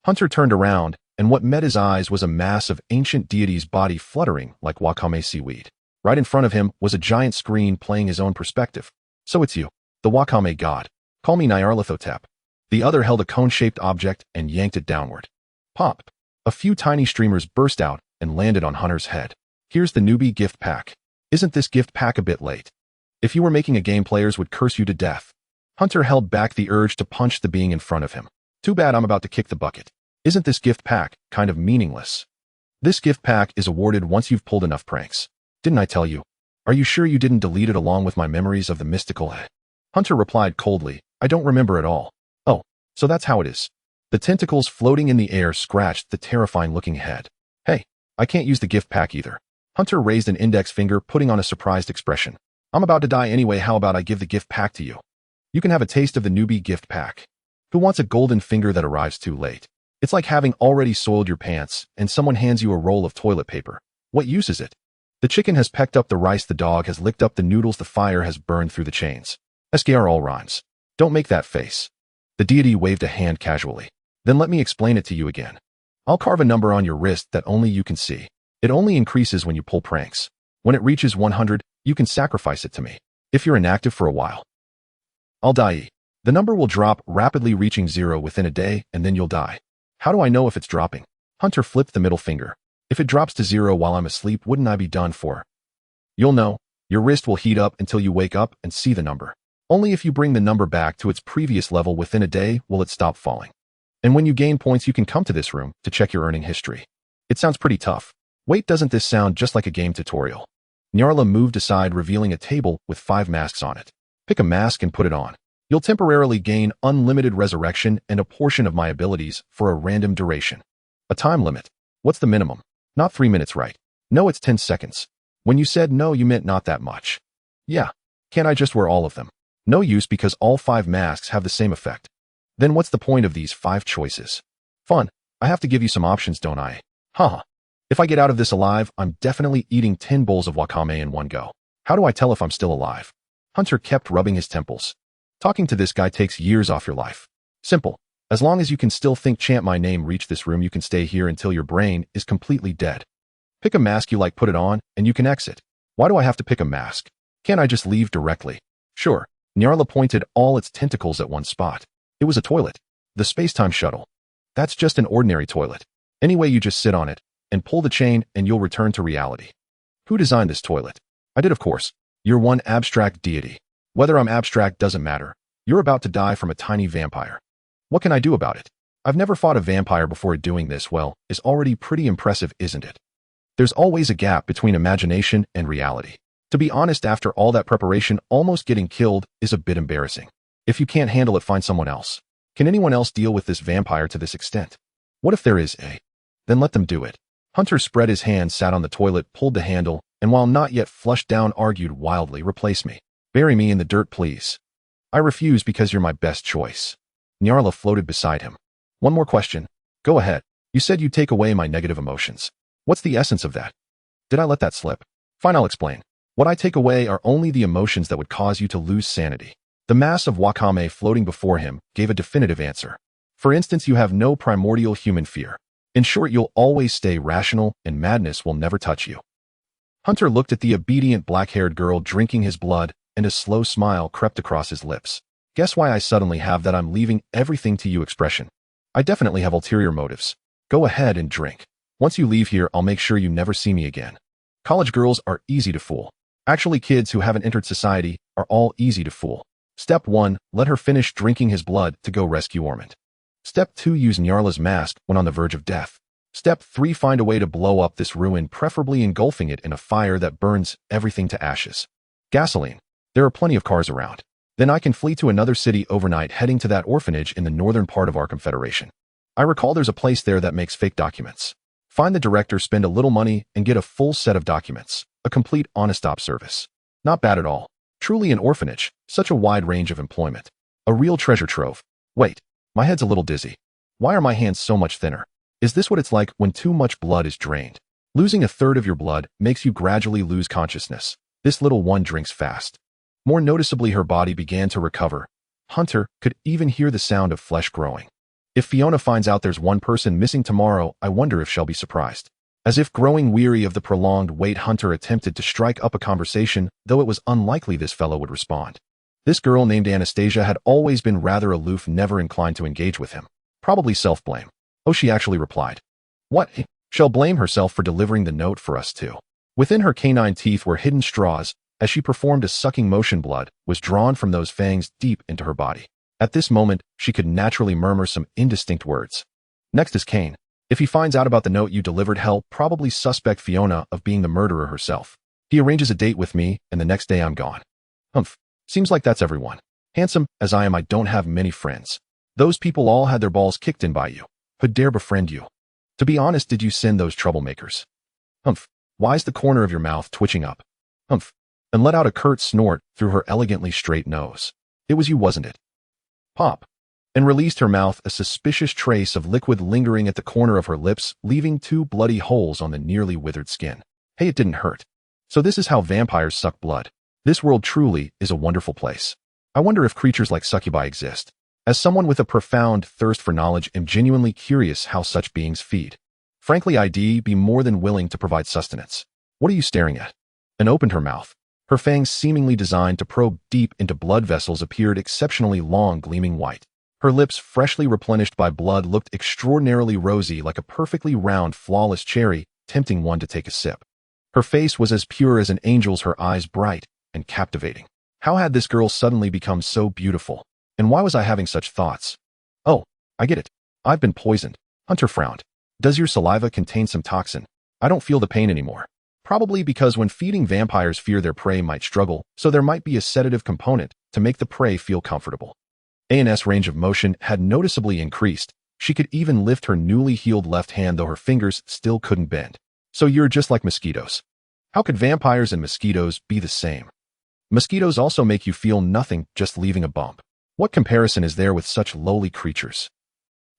Hunter turned around, and what met his eyes was a mass of ancient deity's body fluttering like wakame seaweed. Right in front of him was a giant screen playing his own perspective. So it's you, the wakame god. Call me Nyarlathotep. The other held a cone-shaped object and yanked it downward. Pop. A few tiny streamers burst out and landed on Hunter's head. Here's the newbie gift pack. Isn't this gift pack a bit late? If you were making a game, players would curse you to death. Hunter held back the urge to punch the being in front of him. Too bad I'm about to kick the bucket. Isn't this gift pack kind of meaningless? This gift pack is awarded once you've pulled enough pranks. Didn't I tell you? Are you sure you didn't delete it along with my memories of the mystical head? Hunter replied coldly, I don't remember at all. Oh, so that's how it is. The tentacles floating in the air scratched the terrifying-looking head. Hey, I can't use the gift pack either. Hunter raised an index finger, putting on a surprised expression. I'm about to die anyway, how about I give the gift pack to you? You can have a taste of the newbie gift pack. Who wants a golden finger that arrives too late? It's like having already soiled your pants and someone hands you a roll of toilet paper. What use is it? The chicken has pecked up the rice, the dog has licked up the noodles, the fire has burned through the chains. SKR all rhymes. Don't make that face. The deity waved a hand casually. Then let me explain it to you again. I'll carve a number on your wrist that only you can see. It only increases when you pull pranks. When it reaches 100, you can sacrifice it to me. If you're inactive for a while, I'll die. The number will drop rapidly, reaching 0 within a day, and then you'll die. How do I know if it's dropping? Hunter flipped the middle finger. If it drops to 0 while I'm asleep, wouldn't I be done for? You'll know. Your wrist will heat up until you wake up and see the number. Only if you bring the number back to its previous level within a day will it stop falling. And when you gain points, you can come to this room to check your earning history. It sounds pretty tough. Wait, doesn't this sound just like a game tutorial? Nyarla moved aside, revealing a table with 5 masks on it. Pick a mask and put it on. You'll temporarily gain unlimited resurrection and a portion of my abilities for a random duration. A time limit. What's the minimum? Not 3 minutes, right? No, it's 10 seconds. When you said no, you meant not that much. Yeah. Can't I just wear all of them? No use, because all 5 masks have the same effect. Then what's the point of these 5 choices? Fun. I have to give you some options, don't I? Haha. If I get out of this alive, I'm definitely eating 10 bowls of wakame in one go. How do I tell if I'm still alive? Hunter kept rubbing his temples. Talking to this guy takes years off your life. Simple. As long as you can still think, chant my name, reach this room, you can stay here until your brain is completely dead. Pick a mask you like, put it on, and you can exit. Why do I have to pick a mask? Can't I just leave directly? Sure. Nyarla pointed all its tentacles at one spot. It was a toilet. The space-time shuttle. That's just an ordinary toilet. Anyway, you just sit on it and pull the chain and you'll return to reality. Who designed this toilet? I did, of course. You're one abstract deity. Whether I'm abstract doesn't matter. You're about to die from a tiny vampire. What can I do about it? I've never fought a vampire before. Doing this well is already pretty impressive, isn't it? There's always a gap between imagination and reality. To be honest, after all that preparation, almost getting killed is a bit embarrassing. If you can't handle it, find someone else. Can anyone else deal with this vampire to this extent? What if there is a? Then let them do it. Hunter spread his hands, sat on the toilet, pulled the handle, and while not yet flushed down, argued wildly, replace me. Bury me in the dirt, please. I refuse because you're my best choice. Nyarla floated beside him. One more question. Go ahead. You said you'd take away my negative emotions. What's the essence of that? Did I let that slip? Fine, I'll explain. What I take away are only the emotions that would cause you to lose sanity. The mass of wakame floating before him gave a definitive answer. For instance, you have no primordial human fear. In short, you'll always stay rational and madness will never touch you. Hunter looked at the obedient black-haired girl drinking his blood, and a slow smile crept across his lips. Guess why I suddenly have that I'm leaving everything to you expression. I definitely have ulterior motives. Go ahead and drink. Once you leave here, I'll make sure you never see me again. College girls are easy to fool. Actually, kids who haven't entered society are all easy to fool. Step 1. Let her finish drinking his blood to go rescue Ormond. Step 2. Use Nyarla's mask when on the verge of death. Step 3. Find a way to blow up this ruin, preferably engulfing it in a fire that burns everything to ashes. Gasoline. There are plenty of cars around. Then I can flee to another city overnight, heading to that orphanage in the northern part of our confederation. I recall there's a place there that makes fake documents. Find the director, spend a little money, and get a full set of documents. A complete honest-op service. Not bad at all. Truly an orphanage, such a wide range of employment. A real treasure trove. Wait, my head's a little dizzy. Why are my hands so much thinner? Is this what it's like when too much blood is drained? Losing a third of your blood makes you gradually lose consciousness. This little one drinks fast. More noticeably, her body began to recover. Hunter could even hear the sound of flesh growing. If Fiona finds out there's one person missing tomorrow, I wonder if she'll be surprised. As if growing weary of the prolonged wait, Hunter attempted to strike up a conversation, though it was unlikely this fellow would respond. This girl named Anastasia had always been rather aloof, never inclined to engage with him. Probably self-blame. Oh, she actually replied. What? She'll blame herself for delivering the note for us too. Within her canine teeth were hidden straws. As she performed a sucking motion, blood was drawn from those fangs deep into her body. At this moment, she could naturally murmur some indistinct words. Next is Kane. If he finds out about the note you delivered, he'll probably suspect Fiona of being the murderer herself. He arranges a date with me, and the next day I'm gone. Humph. Seems like that's everyone. Handsome as I am, I don't have many friends. Those people all had their balls kicked in by you. Who'd dare befriend you? To be honest, did you send those troublemakers? Humph. Why's the corner of your mouth twitching up? Humph. And let out a curt snort through her elegantly straight nose. It was you, wasn't it? Pop. And released her mouth, a suspicious trace of liquid lingering at the corner of her lips, leaving 2 bloody holes on the nearly withered skin. Hey, it didn't hurt. So this is how vampires suck blood. This world truly is a wonderful place. I wonder if creatures like succubi exist. As someone with a profound thirst for knowledge, am genuinely curious how such beings feed. Frankly, I'd be more than willing to provide sustenance. What are you staring at? And opened her mouth. Her fangs, seemingly designed to probe deep into blood vessels, appeared exceptionally long, gleaming white. Her lips, freshly replenished by blood, looked extraordinarily rosy, like a perfectly round, flawless cherry, tempting one to take a sip. Her face was as pure as an angel's, her eyes bright and captivating. How had this girl suddenly become so beautiful? And why was I having such thoughts? Oh, I get it. I've been poisoned. Hunter frowned. Does your saliva contain some toxin? I don't feel the pain anymore. Probably because when feeding, vampires fear their prey might struggle, so there might be a sedative component to make the prey feel comfortable. An's range of motion had noticeably increased. She could even lift her newly healed left hand, though her fingers still couldn't bend. So you're just like mosquitoes. How could vampires and mosquitoes be the same? Mosquitoes also make you feel nothing, just leaving a bump. What comparison is there with such lowly creatures?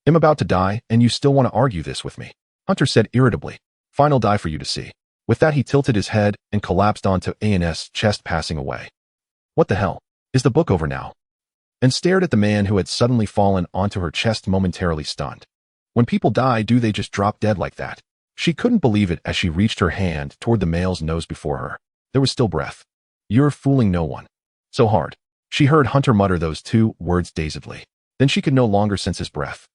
I'm about to die, and you still want to argue this with me, Hunter said irritably. Fine'll die for you to see. With that, he tilted his head and collapsed onto An's chest, passing away. What the hell? Is the book over now? And stared at the man who had suddenly fallen onto her chest, momentarily stunned. When people die, do they just drop dead like that? She couldn't believe it as she reached her hand toward the male's nose before her. There was still breath. You're fooling no one. So hard. She heard Hunter mutter those 2 words dazedly. Then she could no longer sense his breath.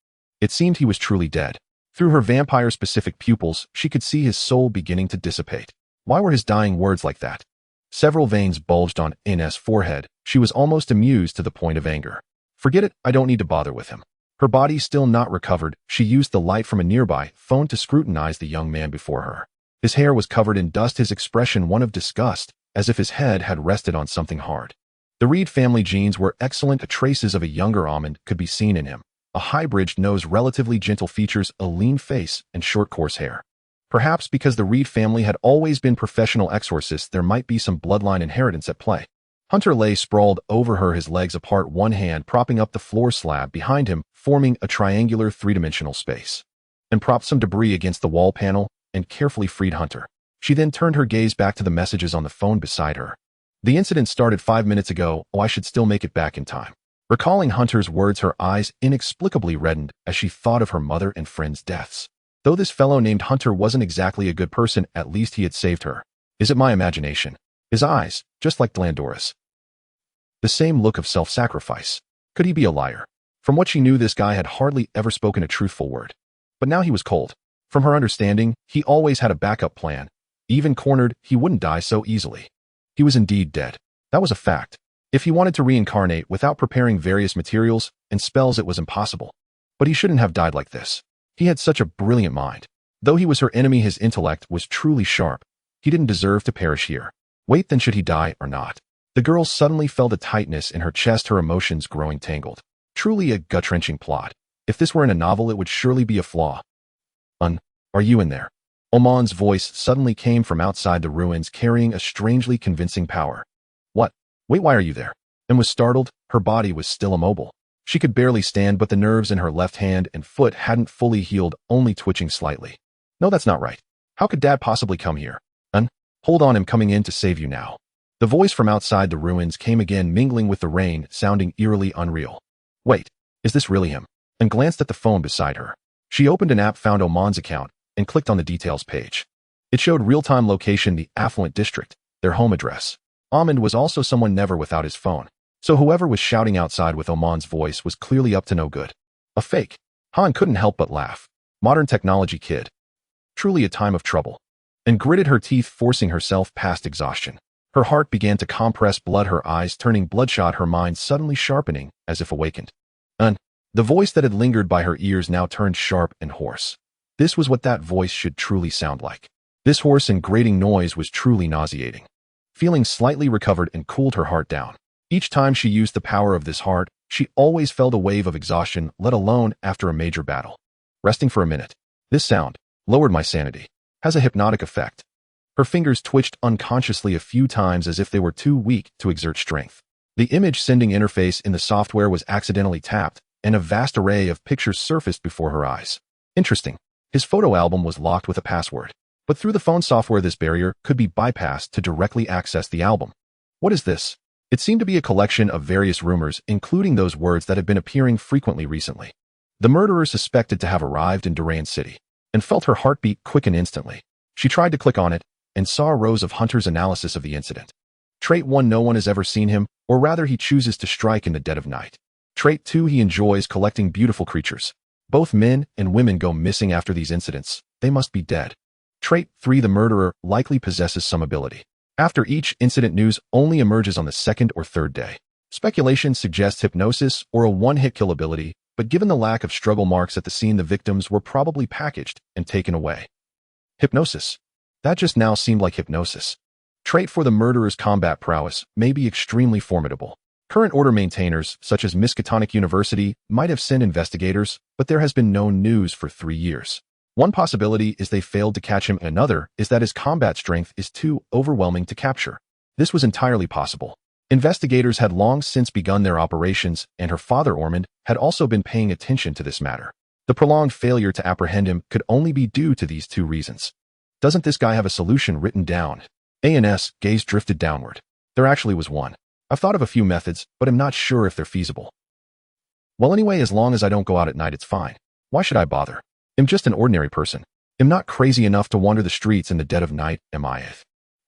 It seemed he was truly dead. Through her vampire-specific pupils, she could see his soul beginning to dissipate. Why were his dying words like that? Several veins bulged on An's forehead. She was almost amused to the point of anger. Forget it, I don't need to bother with him. Her body still not recovered, she used the light from a nearby phone to scrutinize the young man before her. His hair was covered in dust, his expression one of disgust, as if his head had rested on something hard. The Reed family genes were excellent. Traces of a younger Almond could be seen in him. A high-bridged nose, relatively gentle features, a lean face, and short coarse hair. Perhaps because the Reed family had always been professional exorcists, there might be some bloodline inheritance at play. Hunter lay sprawled over her, his legs apart, one hand propping up the floor slab behind him, forming a triangular 3-dimensional space. And propped some debris against the wall panel and carefully freed Hunter. She then turned her gaze back to the messages on the phone beside her. The incident started 5 minutes ago. Oh, I should still make it back in time. Recalling Hunter's words, her eyes inexplicably reddened as she thought of her mother and friend's deaths. Though this fellow named Hunter wasn't exactly a good person, at least he had saved her. Is it my imagination? His eyes, just like Glandora's. The same look of self-sacrifice. Could he be a liar? From what she knew, this guy had hardly ever spoken a truthful word. But now he was cold. From her understanding, he always had a backup plan. Even cornered, he wouldn't die so easily. He was indeed dead. That was a fact. If he wanted to reincarnate without preparing various materials and spells, it was impossible. But he shouldn't have died like this. He had such a brilliant mind. Though he was her enemy, his intellect was truly sharp. He didn't deserve to perish here. Wait, then should he die or not? The girl suddenly felt a tightness in her chest, her emotions growing tangled. Truly a gut-wrenching plot. If this were in a novel, it would surely be a flaw. Are you in there? Oman's voice suddenly came from outside the ruins, carrying a strangely convincing power. What? Wait, why are you there? And was startled. Her body was still immobile. She could barely stand, but the nerves in her left hand and foot hadn't fully healed, only twitching slightly. No, that's not right. How could Dad possibly come here? Hold on, I'm coming in to save you now. The voice from outside the ruins came again, mingling with the rain, sounding eerily unreal. Wait, is this really him? And glanced at the phone beside her. She opened an app, found Oman's account, and clicked on the details page. It showed real-time location, the affluent district, their home address. Ahmed was also someone never without his phone, so whoever was shouting outside with Oman's voice was clearly up to no good. A fake. Han couldn't help but laugh. Modern technology, kid. Truly a time of trouble. And gritted her teeth, forcing herself past exhaustion. Her heart began to compress, blood, her eyes turning bloodshot, her mind suddenly sharpening, as if awakened. The voice that had lingered by her ears now turned sharp and hoarse. This was what that voice should truly sound like. This hoarse and grating noise was truly nauseating. Feeling slightly recovered and cooled her heart down. Each time she used the power of this heart, she always felt a wave of exhaustion, let alone after a major battle. Resting for a minute. This sound lowered my sanity. Has a hypnotic effect. Her fingers twitched unconsciously a few times as if they were too weak to exert strength. The image-sending interface in the software was accidentally tapped, and a vast array of pictures surfaced before her eyes. Interesting. His photo album was locked with a password. But through the phone software, this barrier could be bypassed to directly access the album. What is this? It seemed to be a collection of various rumors, including those words that had been appearing frequently recently. The murderer suspected to have arrived in Duran City, and felt her heartbeat quicken instantly. She tried to click on it, and saw rows of Hunter's analysis of the incident. Trait 1, no one has ever seen him, or rather he chooses to strike in the dead of night. Trait 2, he enjoys collecting beautiful creatures. Both men and women go missing after these incidents. They must be dead. Trait 3, the murderer likely possesses some ability. After each incident, news only emerges on the second or third day. Speculation suggests hypnosis or a one-hit kill ability, but given the lack of struggle marks at the scene, the victims were probably packaged and taken away. Hypnosis. That just now seemed like hypnosis. Trait 4, the murderer's combat prowess may be extremely formidable. Current order maintainers, such as Miskatonic University, might have sent investigators, but there has been no news for 3 years. One possibility is they failed to catch him. Another is that his combat strength is too overwhelming to capture. This was entirely possible. Investigators had long since begun their operations, and her father, Ormond, had also been paying attention to this matter. The prolonged failure to apprehend him could only be due to these two reasons. Doesn't this guy have a solution written down? A&S gaze drifted downward. There actually was one. I've thought of a few methods, but I'm not sure if they're feasible. Well, anyway, as long as I don't go out at night, it's fine. Why should I bother? I'm just an ordinary person. I'm not crazy enough to wander the streets in the dead of night, am I?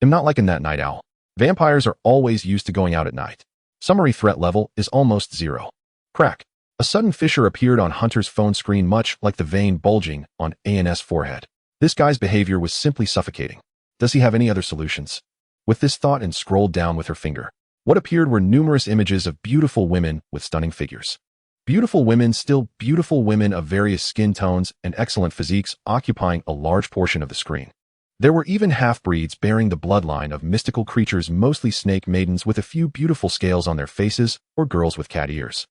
I'm not like in that night owl. Vampires are always used to going out at night. Summary threat level is almost 0. Crack. A sudden fissure appeared on Hunter's phone screen, much like the vein bulging on A&S forehead. This guy's behavior was simply suffocating. Does he have any other solutions? With this thought, and scrolled down with her finger. What appeared were numerous images of beautiful women with stunning figures. Beautiful women, still beautiful women of various skin tones and excellent physiques, occupying a large portion of the screen. There were even half-breeds bearing the bloodline of mystical creatures, mostly snake maidens with a few beautiful scales on their faces, or girls with cat ears.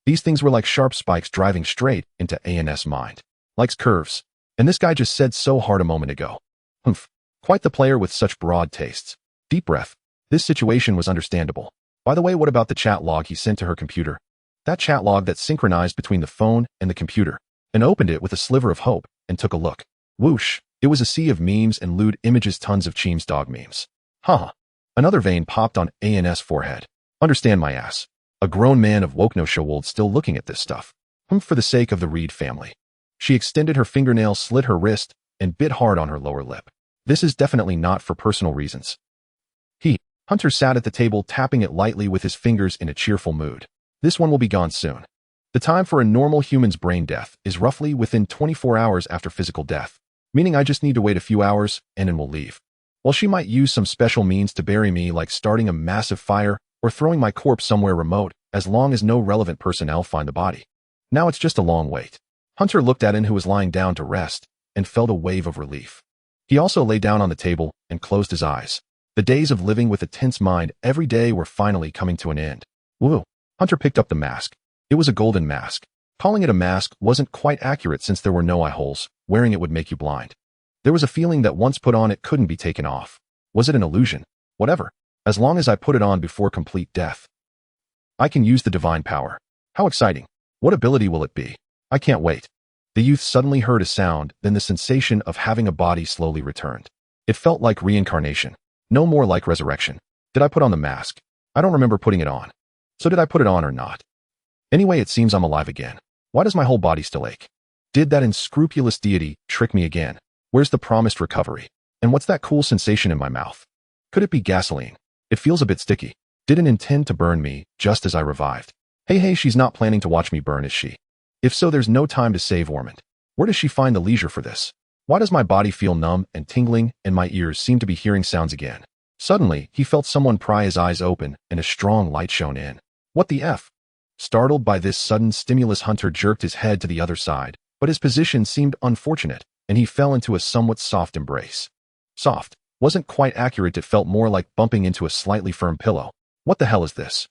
These things were like sharp spikes driving straight into A&S mind. Likes curves. And this guy just said so hard a moment ago. Humph. Quite the player with such broad tastes. Deep breath. This situation was understandable. By the way, what about the chat log he sent to her computer? That chat log that synchronized between the phone and the computer, and opened it with a sliver of hope, and took a look. Whoosh. It was a sea of memes and lewd images, tons of Cheem's dog memes. Haha. Another vein popped on A&S forehead. Understand my ass. A grown man of Wokno-Showold still looking at this stuff. For the sake of the Reed family. She extended her fingernail, slit her wrist, and bit hard on her lower lip. This is definitely not for personal reasons. Hunter sat at the table, tapping it lightly with his fingers in a cheerful mood. This one will be gone soon. The time for a normal human's brain death is roughly within 24 hours after physical death, meaning I just need to wait a few hours, and then we'll leave. Well, she might use some special means to bury me, like starting a massive fire or throwing my corpse somewhere remote, as long as no relevant personnel find the body. Now it's just a long wait. Hunter looked at Anne, who was lying down to rest, and felt a wave of relief. He also lay down on the table and closed his eyes. The days of living with a tense mind every day were finally coming to an end. Woo! Hunter picked up the mask. It was a golden mask. Calling it a mask wasn't quite accurate since there were no eye holes. Wearing it would make you blind. There was a feeling that once put on, it couldn't be taken off. Was it an illusion? Whatever. As long as I put it on before complete death, I can use the divine power. How exciting. What ability will it be? I can't wait. The youth suddenly heard a sound, then the sensation of having a body slowly returned. It felt like reincarnation. No more like resurrection. Did I put on the mask? I don't remember putting it on. So did I put it on or not? Anyway, it seems I'm alive again. Why does my whole body still ache? Did that unscrupulous deity trick me again? Where's the promised recovery? And what's that cool sensation in my mouth? Could it be gasoline? It feels a bit sticky. Didn't intend to burn me, just as I revived. Hey, she's not planning to watch me burn, is she? If so, there's no time to save Ormond. Where does she find the leisure for this? Why does my body feel numb and tingling, and my ears seem to be hearing sounds again? Suddenly, he felt someone pry his eyes open, and a strong light shone in. What the F? Startled by this sudden stimulus, Hunter jerked his head to the other side, but his position seemed unfortunate, and he fell into a somewhat soft embrace. Soft wasn't quite accurate. It felt more like bumping into a slightly firm pillow. What the hell is this?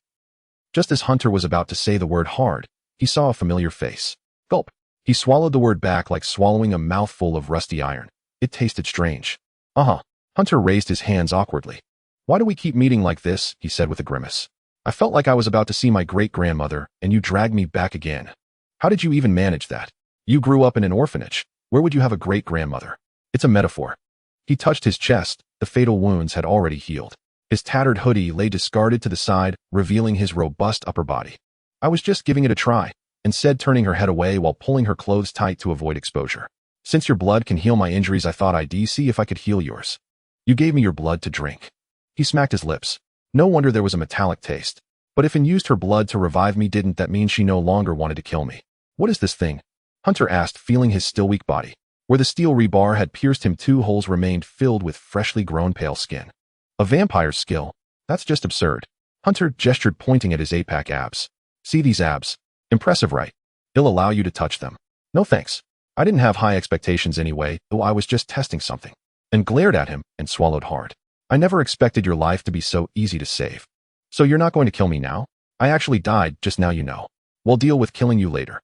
Just as Hunter was about to say the word hard, he saw a familiar face. Gulp. He swallowed the word back like swallowing a mouthful of rusty iron. It tasted strange. Hunter raised his hands awkwardly. Why do we keep meeting like this? He said with a grimace. I felt like I was about to see my great-grandmother, and you dragged me back again. How did you even manage that? You grew up in an orphanage. Where would you have a great-grandmother? It's a metaphor. He touched his chest. The fatal wounds had already healed. His tattered hoodie lay discarded to the side, revealing his robust upper body. I was just giving it a try, and said, turning her head away while pulling her clothes tight to avoid exposure. Since your blood can heal my injuries, I thought I'd see if I could heal yours. You gave me your blood to drink. He smacked his lips. No wonder there was a metallic taste. But if Anne used her blood to revive me, didn't that mean she no longer wanted to kill me? What is this thing? Hunter asked, feeling his still weak body. Where the steel rebar had pierced him, 2 holes remained, filled with freshly grown pale skin. A vampire's skill? That's just absurd. Hunter gestured, pointing at his 8-pack abs. See these abs? Impressive, right? He'll allow you to touch them. No thanks. I didn't have high expectations anyway, though I was just testing something. And glared at him and swallowed hard. I never expected your life to be so easy to save. So you're not going to kill me now? I actually died just now, you know. We'll deal with killing you later.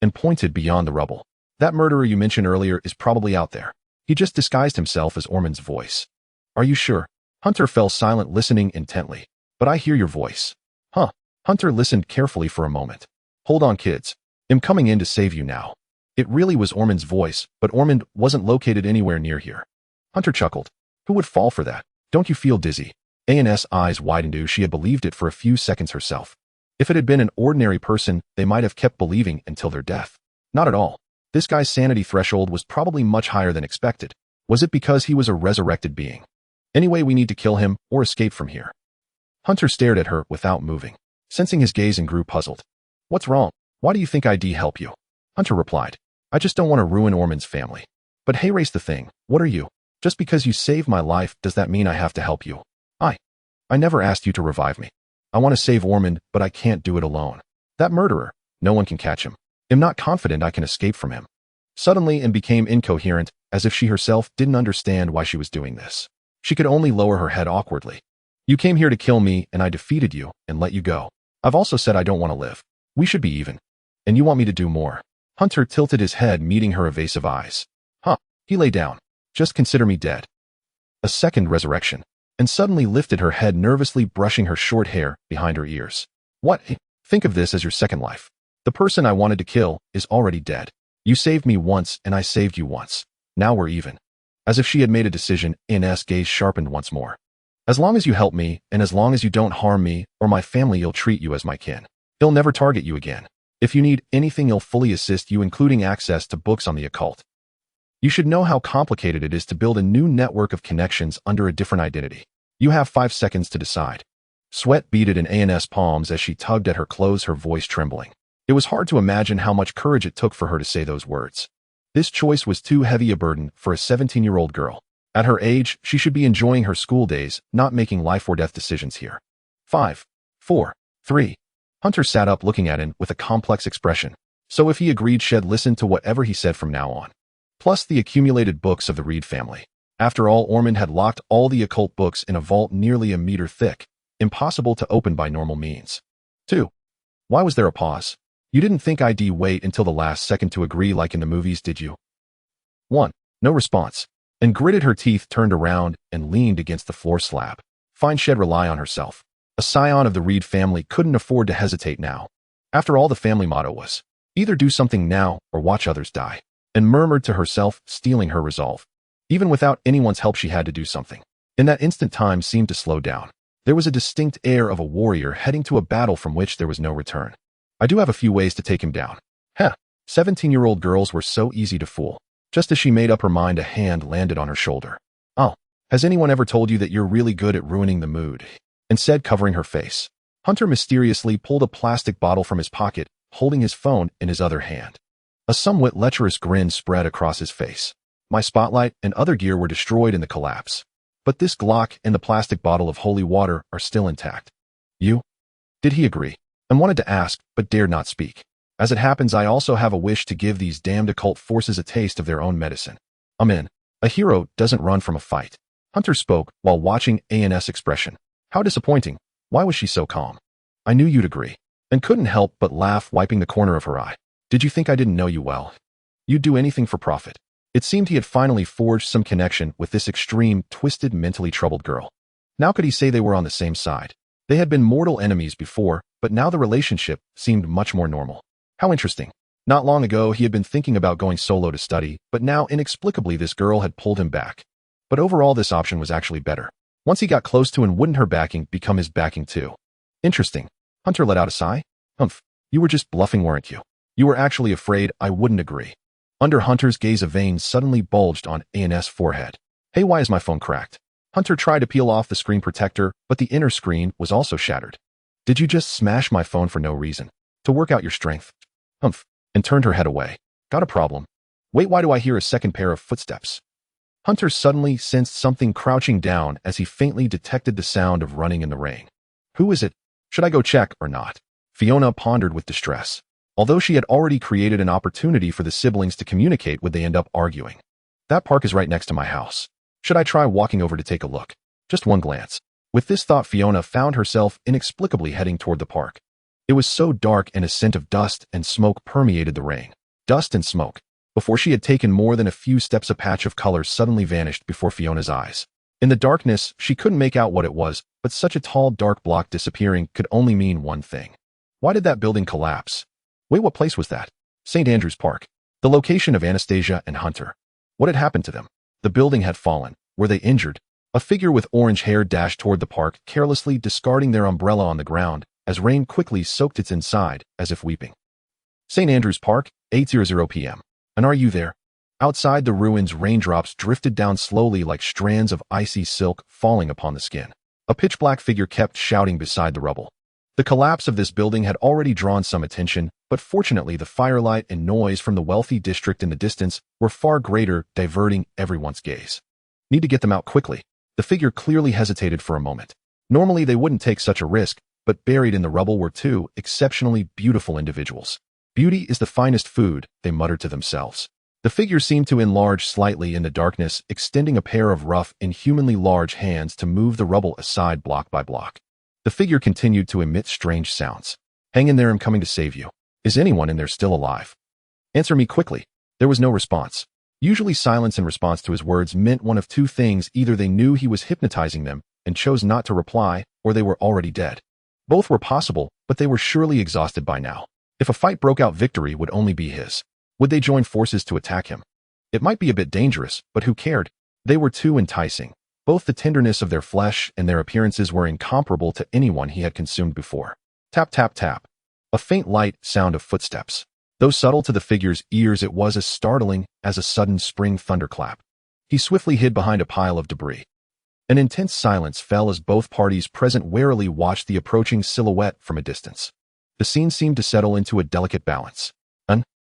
And pointed beyond the rubble. That murderer you mentioned earlier is probably out there. He just disguised himself as Ormond's voice. Are you sure? Hunter fell silent, listening intently. But I hear your voice. Huh. Hunter listened carefully for a moment. Hold on, kids. I'm coming in to save you now. It really was Ormond's voice, but Ormond wasn't located anywhere near here. Hunter chuckled. Who would fall for that? Don't you feel dizzy? Anne's eyes widened. She had believed it for a few seconds herself. If it had been an ordinary person, they might have kept believing until their death. Not at all. This guy's sanity threshold was probably much higher than expected. Was it because he was a resurrected being? Anyway, we need to kill him or escape from here. Hunter stared at her without moving, sensing his gaze, and grew puzzled. What's wrong? Why do you think I'd help you? Hunter replied. I just don't want to ruin Ormond's family. But hey, race the thing. What are you? Just because you saved my life, does that mean I have to help you? I never asked you to revive me. I want to save Ormond, but I can't do it alone. That murderer, no one can catch him. I'm not confident I can escape from him. Suddenly, Anne became incoherent, as if she herself didn't understand why she was doing this. She could only lower her head awkwardly. You came here to kill me, and I defeated you and let you go. I've also said I don't want to live. We should be even. And you want me to do more. Hunter tilted his head, meeting her evasive eyes. He lay down. Just consider me dead. A second resurrection. And suddenly lifted her head, nervously brushing her short hair behind her ears. What? Think of this as your second life. The person I wanted to kill is already dead. You saved me once, and I saved you once. Now we're even. As if she had made a decision, Anne's gaze sharpened once more. As long as you help me, and as long as you don't harm me or my family, he'll treat you as my kin. He'll never target you again. If you need anything, he'll fully assist you, including access to books on the occult. You should know how complicated it is to build a new network of connections under a different identity. You have 5 seconds to decide. Sweat beaded in Anne's palms as she tugged at her clothes, her voice trembling. It was hard to imagine how much courage it took for her to say those words. This choice was too heavy a burden for a 17-year-old girl. At her age, she should be enjoying her school days, not making life or death decisions here. 5, 4, 3. Hunter sat up looking at him with a complex expression. So if he agreed, she'd listen to whatever he said from now on. Plus the accumulated books of the Reed family. After all, Ormond had locked all the occult books in a vault nearly a meter thick, impossible to open by normal means. 2. Why was there a pause? You didn't think I'd wait until the last second to agree like in the movies, did you? 1. No response. And gritted her teeth, turned around, and leaned against the floor slab. Fine, she'd rely on herself. A scion of the Reed family couldn't afford to hesitate now. After all, the family motto was, either do something now or watch others die. And murmured to herself, stealing her resolve. Even without anyone's help, she had to do something. In that instant, time seemed to slow down. There was a distinct air of a warrior heading to a battle from which there was no return. I do have a few ways to take him down. 17-year-old girls were so easy to fool. Just as she made up her mind, a hand landed on her shoulder. Oh, has anyone ever told you that you're really good at ruining the mood? And said, covering her face. Hunter mysteriously pulled a plastic bottle from his pocket, holding his phone in his other hand. A somewhat lecherous grin spread across his face. My spotlight and other gear were destroyed in the collapse. But this Glock and the plastic bottle of holy water are still intact. You? Did he agree? And wanted to ask, but dared not speak. As it happens, I also have a wish to give these damned occult forces a taste of their own medicine. I'm in. A hero doesn't run from a fight. Hunter spoke while watching An's expression. How disappointing. Why was she so calm? I knew you'd agree. And couldn't help but laugh, wiping the corner of her eye. Did you think I didn't know you well? You'd do anything for profit. It seemed he had finally forged some connection with this extreme, twisted, mentally troubled girl. Now could he say they were on the same side? They had been mortal enemies before, but now the relationship seemed much more normal. How interesting. Not long ago, he had been thinking about going solo to study, but now inexplicably this girl had pulled him back. But overall, this option was actually better. Once he got close to, and wouldn't her backing become his backing too? Interesting. Hunter let out a sigh. Humph. You were just bluffing, weren't you? You were actually afraid I wouldn't agree. Under Hunter's gaze, a vein suddenly bulged on An's forehead. Hey, why is my phone cracked? Hunter tried to peel off the screen protector, but the inner screen was also shattered. Did you just smash my phone for no reason? To work out your strength? Humph. And turned her head away. Got a problem. Wait, why do I hear a second pair of footsteps? Hunter suddenly sensed something crouching down as he faintly detected the sound of running in the rain. Who is it? Should I go check or not? Fiona pondered with distress. Although she had already created an opportunity for the siblings to communicate, would they end up arguing? That park is right next to my house. Should I try walking over to take a look? Just one glance. With this thought, Fiona found herself inexplicably heading toward the park. It was so dark, and a scent of dust and smoke permeated the rain. Dust and smoke. Before she had taken more than a few steps, a patch of color suddenly vanished before Fiona's eyes. In the darkness, she couldn't make out what it was, but such a tall, dark block disappearing could only mean one thing. Why did that building collapse? Wait, what place was that? St. Andrew's Park. The location of Anastasia and Hunter. What had happened to them? The building had fallen. Were they injured? A figure with orange hair dashed toward the park, carelessly discarding their umbrella on the ground, as rain quickly soaked its inside, as if weeping. St. Andrew's Park, 8:00 p.m. And are you there? Outside the ruins, raindrops drifted down slowly like strands of icy silk falling upon the skin. A pitch-black figure kept shouting beside the rubble. The collapse of this building had already drawn some attention, but fortunately the firelight and noise from the wealthy district in the distance were far greater, diverting everyone's gaze. Need to get them out quickly. The figure clearly hesitated for a moment. Normally they wouldn't take such a risk, but buried in the rubble were two exceptionally beautiful individuals. Beauty is the finest food, they muttered to themselves. The figure seemed to enlarge slightly in the darkness, extending a pair of rough, inhumanly large hands to move the rubble aside block by block. The figure continued to emit strange sounds. Hang in there, I'm coming to save you. Is anyone in there still alive? Answer me quickly. There was no response. Usually silence in response to his words meant one of two things: either they knew he was hypnotizing them and chose not to reply, or they were already dead. Both were possible, but they were surely exhausted by now. If a fight broke out, victory would only be his. Would they join forces to attack him? It might be a bit dangerous, but who cared? They were too enticing. Both the tenderness of their flesh and their appearances were incomparable to anyone he had consumed before. Tap, tap, tap. A faint light sound of footsteps. Though subtle to the figure's ears, it was as startling as a sudden spring thunderclap. He swiftly hid behind a pile of debris. An intense silence fell as both parties present warily watched the approaching silhouette from a distance. The scene seemed to settle into a delicate balance.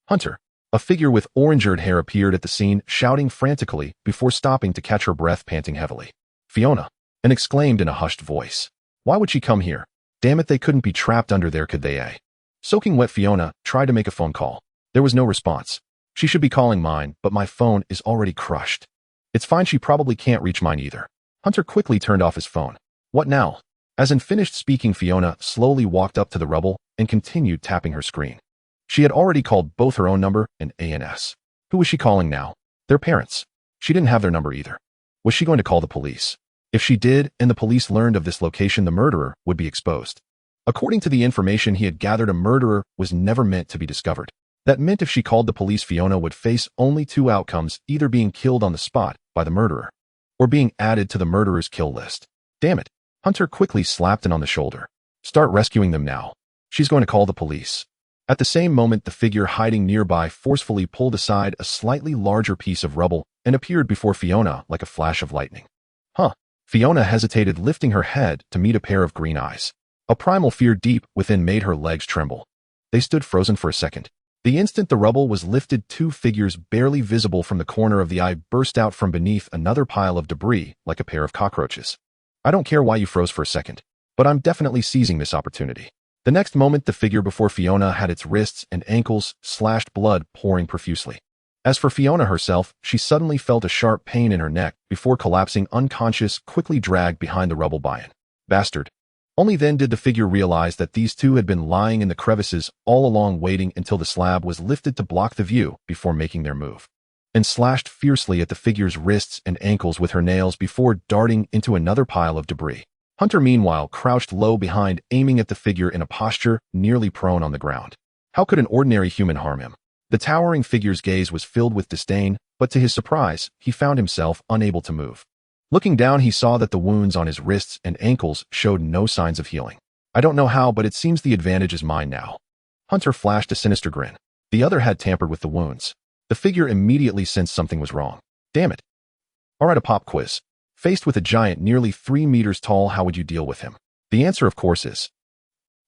Hunter. A figure with orange-eared hair appeared at the scene, shouting frantically before stopping to catch her breath, panting heavily. "Fiona!" and exclaimed in a hushed voice. "Why would she come here? Damn it, they couldn't be trapped under there, could they, eh?" Soaking wet Fiona tried to make a phone call. There was no response. "She should be calling mine, but my phone is already crushed." "It's fine, she probably can't reach mine either." Hunter quickly turned off his phone. "What now?" As in finished speaking, Fiona slowly walked up to the rubble and continued tapping her screen. She had already called both her own number and ANS. Who was she calling now? Their parents. She didn't have their number either. Was she going to call the police? If she did, and the police learned of this location, the murderer would be exposed. According to the information he had gathered, a murderer was never meant to be discovered. That meant if she called the police, Fiona would face only two outcomes, either being killed on the spot by the murderer, or being added to the murderer's kill list. Damn it. Hunter quickly slapped him on the shoulder. "Start rescuing them now. She's going to call the police." At the same moment, the figure hiding nearby forcefully pulled aside a slightly larger piece of rubble and appeared before Fiona like a flash of lightning. Huh. Fiona hesitated, lifting her head to meet a pair of green eyes. A primal fear deep within made her legs tremble. They stood frozen for a second. The instant the rubble was lifted, two figures barely visible from the corner of the eye burst out from beneath another pile of debris like a pair of cockroaches. "I don't care why you froze for a second, but I'm definitely seizing this opportunity." The next moment, the figure before Fiona had its wrists and ankles slashed, blood pouring profusely. As for Fiona herself, she suddenly felt a sharp pain in her neck before collapsing unconscious, quickly dragged behind the rubble by an bastard. Only then did the figure realize that these two had been lying in the crevices all along, waiting until the slab was lifted to block the view before making their move, and slashed fiercely at the figure's wrists and ankles with her nails before darting into another pile of debris. Hunter, meanwhile, crouched low behind, aiming at the figure in a posture nearly prone on the ground. How could an ordinary human harm him? The towering figure's gaze was filled with disdain, but to his surprise, he found himself unable to move. Looking down, he saw that the wounds on his wrists and ankles showed no signs of healing. "I don't know how, but it seems the advantage is mine now." Hunter flashed a sinister grin. The other had tampered with the wounds. The figure immediately sensed something was wrong. Damn it. All right, a pop quiz. Faced with a giant nearly 3 meters tall, how would you deal with him? The answer, of course, is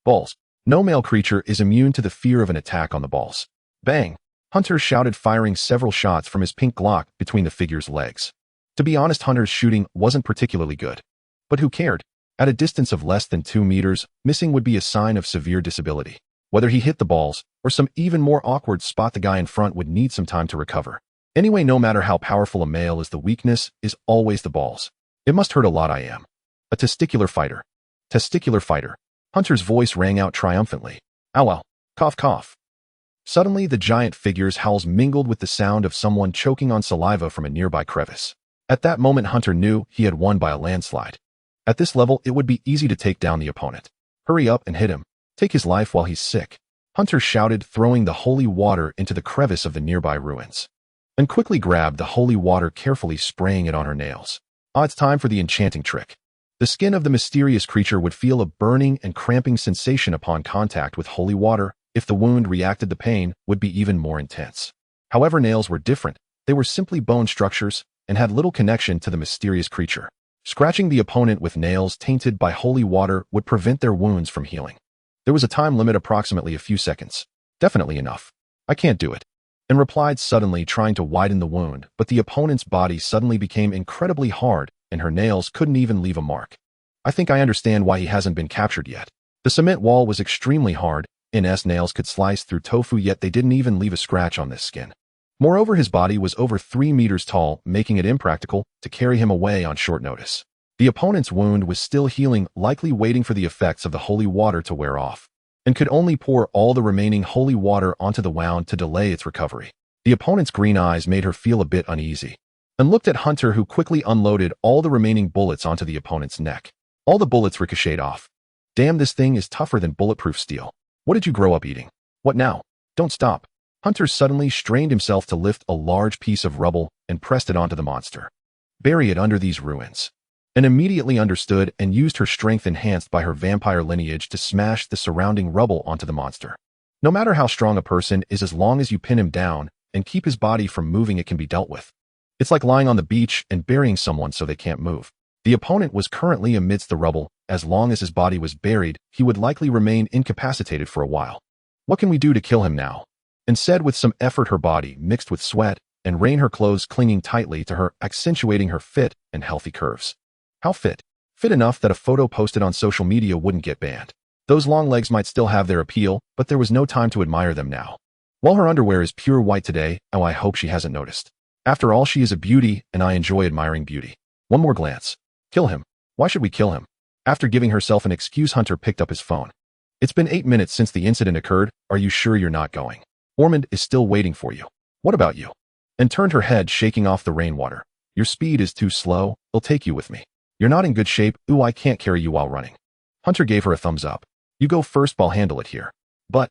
balls. No male creature is immune to the fear of an attack on the balls. Bang! Hunter shouted, firing several shots from his pink Glock between the figure's legs. To be honest, Hunter's shooting wasn't particularly good. But who cared? At a distance of less than 2 meters, missing would be a sign of severe disability. Whether he hit the balls or some even more awkward spot, the guy in front would need some time to recover. Anyway, no matter how powerful a male is, the weakness is always the balls. It must hurt a lot. I am a testicular fighter. Testicular fighter. Hunter's voice rang out triumphantly. Ow, ow. Cough, cough. Suddenly, the giant figure's howls mingled with the sound of someone choking on saliva from a nearby crevice. At that moment, Hunter knew he had won by a landslide. At this level, it would be easy to take down the opponent. Hurry up and hit him. Take his life while he's sick. Hunter shouted, throwing the holy water into the crevice of the nearby ruins, and quickly grabbed the holy water, carefully spraying it on her nails. It's time for the enchanting trick. The skin of the mysterious creature would feel a burning and cramping sensation upon contact with holy water. If the wound reacted, the pain would be even more intense. However, nails were different. They were simply bone structures and had little connection to the mysterious creature. Scratching the opponent with nails tainted by holy water would prevent their wounds from healing. There was a time limit, approximately a few seconds. Definitely enough. I can't do it. And replied, suddenly trying to widen the wound, but the opponent's body suddenly became incredibly hard, and her nails couldn't even leave a mark. I think I understand why he hasn't been captured yet. The cement wall was extremely hard. Ns nails could slice through tofu, yet they didn't even leave a scratch on this skin. Moreover, his body was over 3 meters tall, making it impractical to carry him away on short notice. The opponent's wound was still healing, likely waiting for the effects of the holy water to wear off, and could only pour all the remaining holy water onto the wound to delay its recovery. The opponent's green eyes made her feel a bit uneasy, and looked at Hunter, who quickly unloaded all the remaining bullets onto the opponent's neck. All the bullets ricocheted off. Damn, this thing is tougher than bulletproof steel. What did you grow up eating? What now? Don't stop. Hunter suddenly strained himself to lift a large piece of rubble and pressed it onto the monster. Bury it under these ruins. And immediately understood and used her strength, enhanced by her vampire lineage, to smash the surrounding rubble onto the monster. No matter how strong a person is, as long as you pin him down and keep his body from moving, it can be dealt with. It's like lying on the beach and burying someone so they can't move. The opponent was currently amidst the rubble. As long as his body was buried, he would likely remain incapacitated for a while. What can we do to kill him now? and said with some effort her body mixed with sweat and rain, her clothes clinging tightly to her, accentuating her fit and healthy curves. How fit? Fit enough that a photo posted on social media wouldn't get banned. Those long legs might still have their appeal, but there was no time to admire them now. While her underwear is pure white today, oh, I hope she hasn't noticed. After all, she is a beauty, and I enjoy admiring beauty. One more glance. Kill him. Why should we kill him? After giving herself an excuse, Hunter picked up his phone. It's been 8 minutes since the incident occurred. Are you sure you're not going? Ormond is still waiting for you. What about you? And turned her head, shaking off the rainwater. Your speed is too slow. I'll take you with me. You're not in good shape. Ooh, I can't carry you while running. Hunter gave her a thumbs up. You go first, I'll handle it here. But,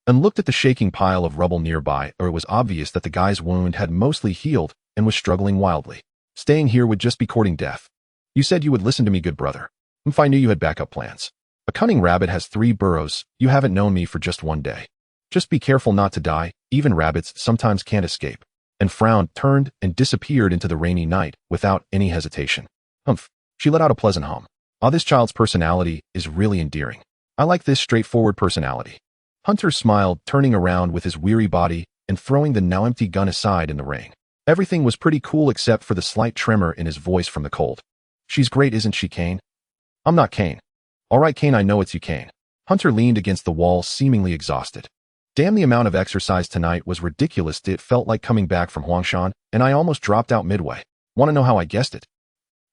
and looked at the shaking pile of rubble nearby, or it was obvious that the guy's wound had mostly healed and was struggling wildly. Staying here would just be courting death. You said you would listen to me, good brother. If I knew you had backup plans. A cunning rabbit has 3 burrows. You haven't known me for just 1 day. Just be careful not to die. Even rabbits sometimes can't escape. And frowned, turned, and disappeared into the rainy night without any hesitation. Humph. She let out a pleasant hum. Ah, this child's personality is really endearing. I like this straightforward personality. Hunter smiled, turning around with his weary body and throwing the now empty gun aside in the rain. Everything was pretty cool except for the slight tremor in his voice from the cold. She's great, isn't she, Kane? I'm not Kane. All right, Kane, I know it's you, Kane. Hunter leaned against the wall, seemingly exhausted. Damn, the amount of exercise tonight was ridiculous. It felt like coming back from Huangshan, and I almost dropped out midway. Want to know how I guessed it?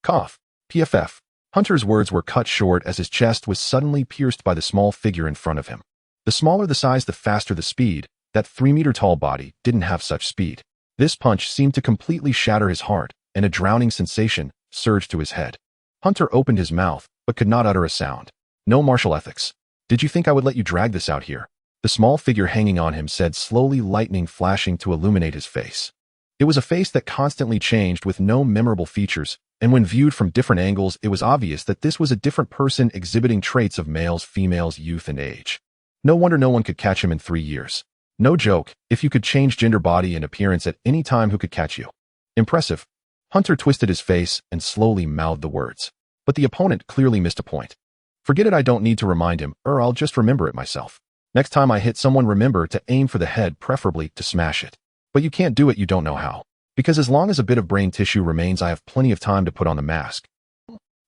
Cough. PFF. Hunter's words were cut short as his chest was suddenly pierced by the small figure in front of him. The smaller the size, the faster the speed. That 3-meter-tall body didn't have such speed. This punch seemed to completely shatter his heart, and a drowning sensation surged to his head. Hunter opened his mouth, but could not utter a sound. No martial ethics. Did you think I would let you drag this out here? The small figure hanging on him said, slowly, lightning flashing to illuminate his face. It was a face that constantly changed with no memorable features, and when viewed from different angles, it was obvious that this was a different person exhibiting traits of males, females, youth, and age. No wonder no one could catch him in 3 years. No joke, if you could change gender, body, and appearance at any time, who could catch you? Impressive. Hunter twisted his face and slowly mouthed the words. But the opponent clearly missed a point. Forget it, I don't need to remind him, or I'll just remember it myself. Next time I hit someone, remember to aim for the head, preferably to smash it. But you can't do it, you don't know how. Because as long as a bit of brain tissue remains, I have plenty of time to put on the mask.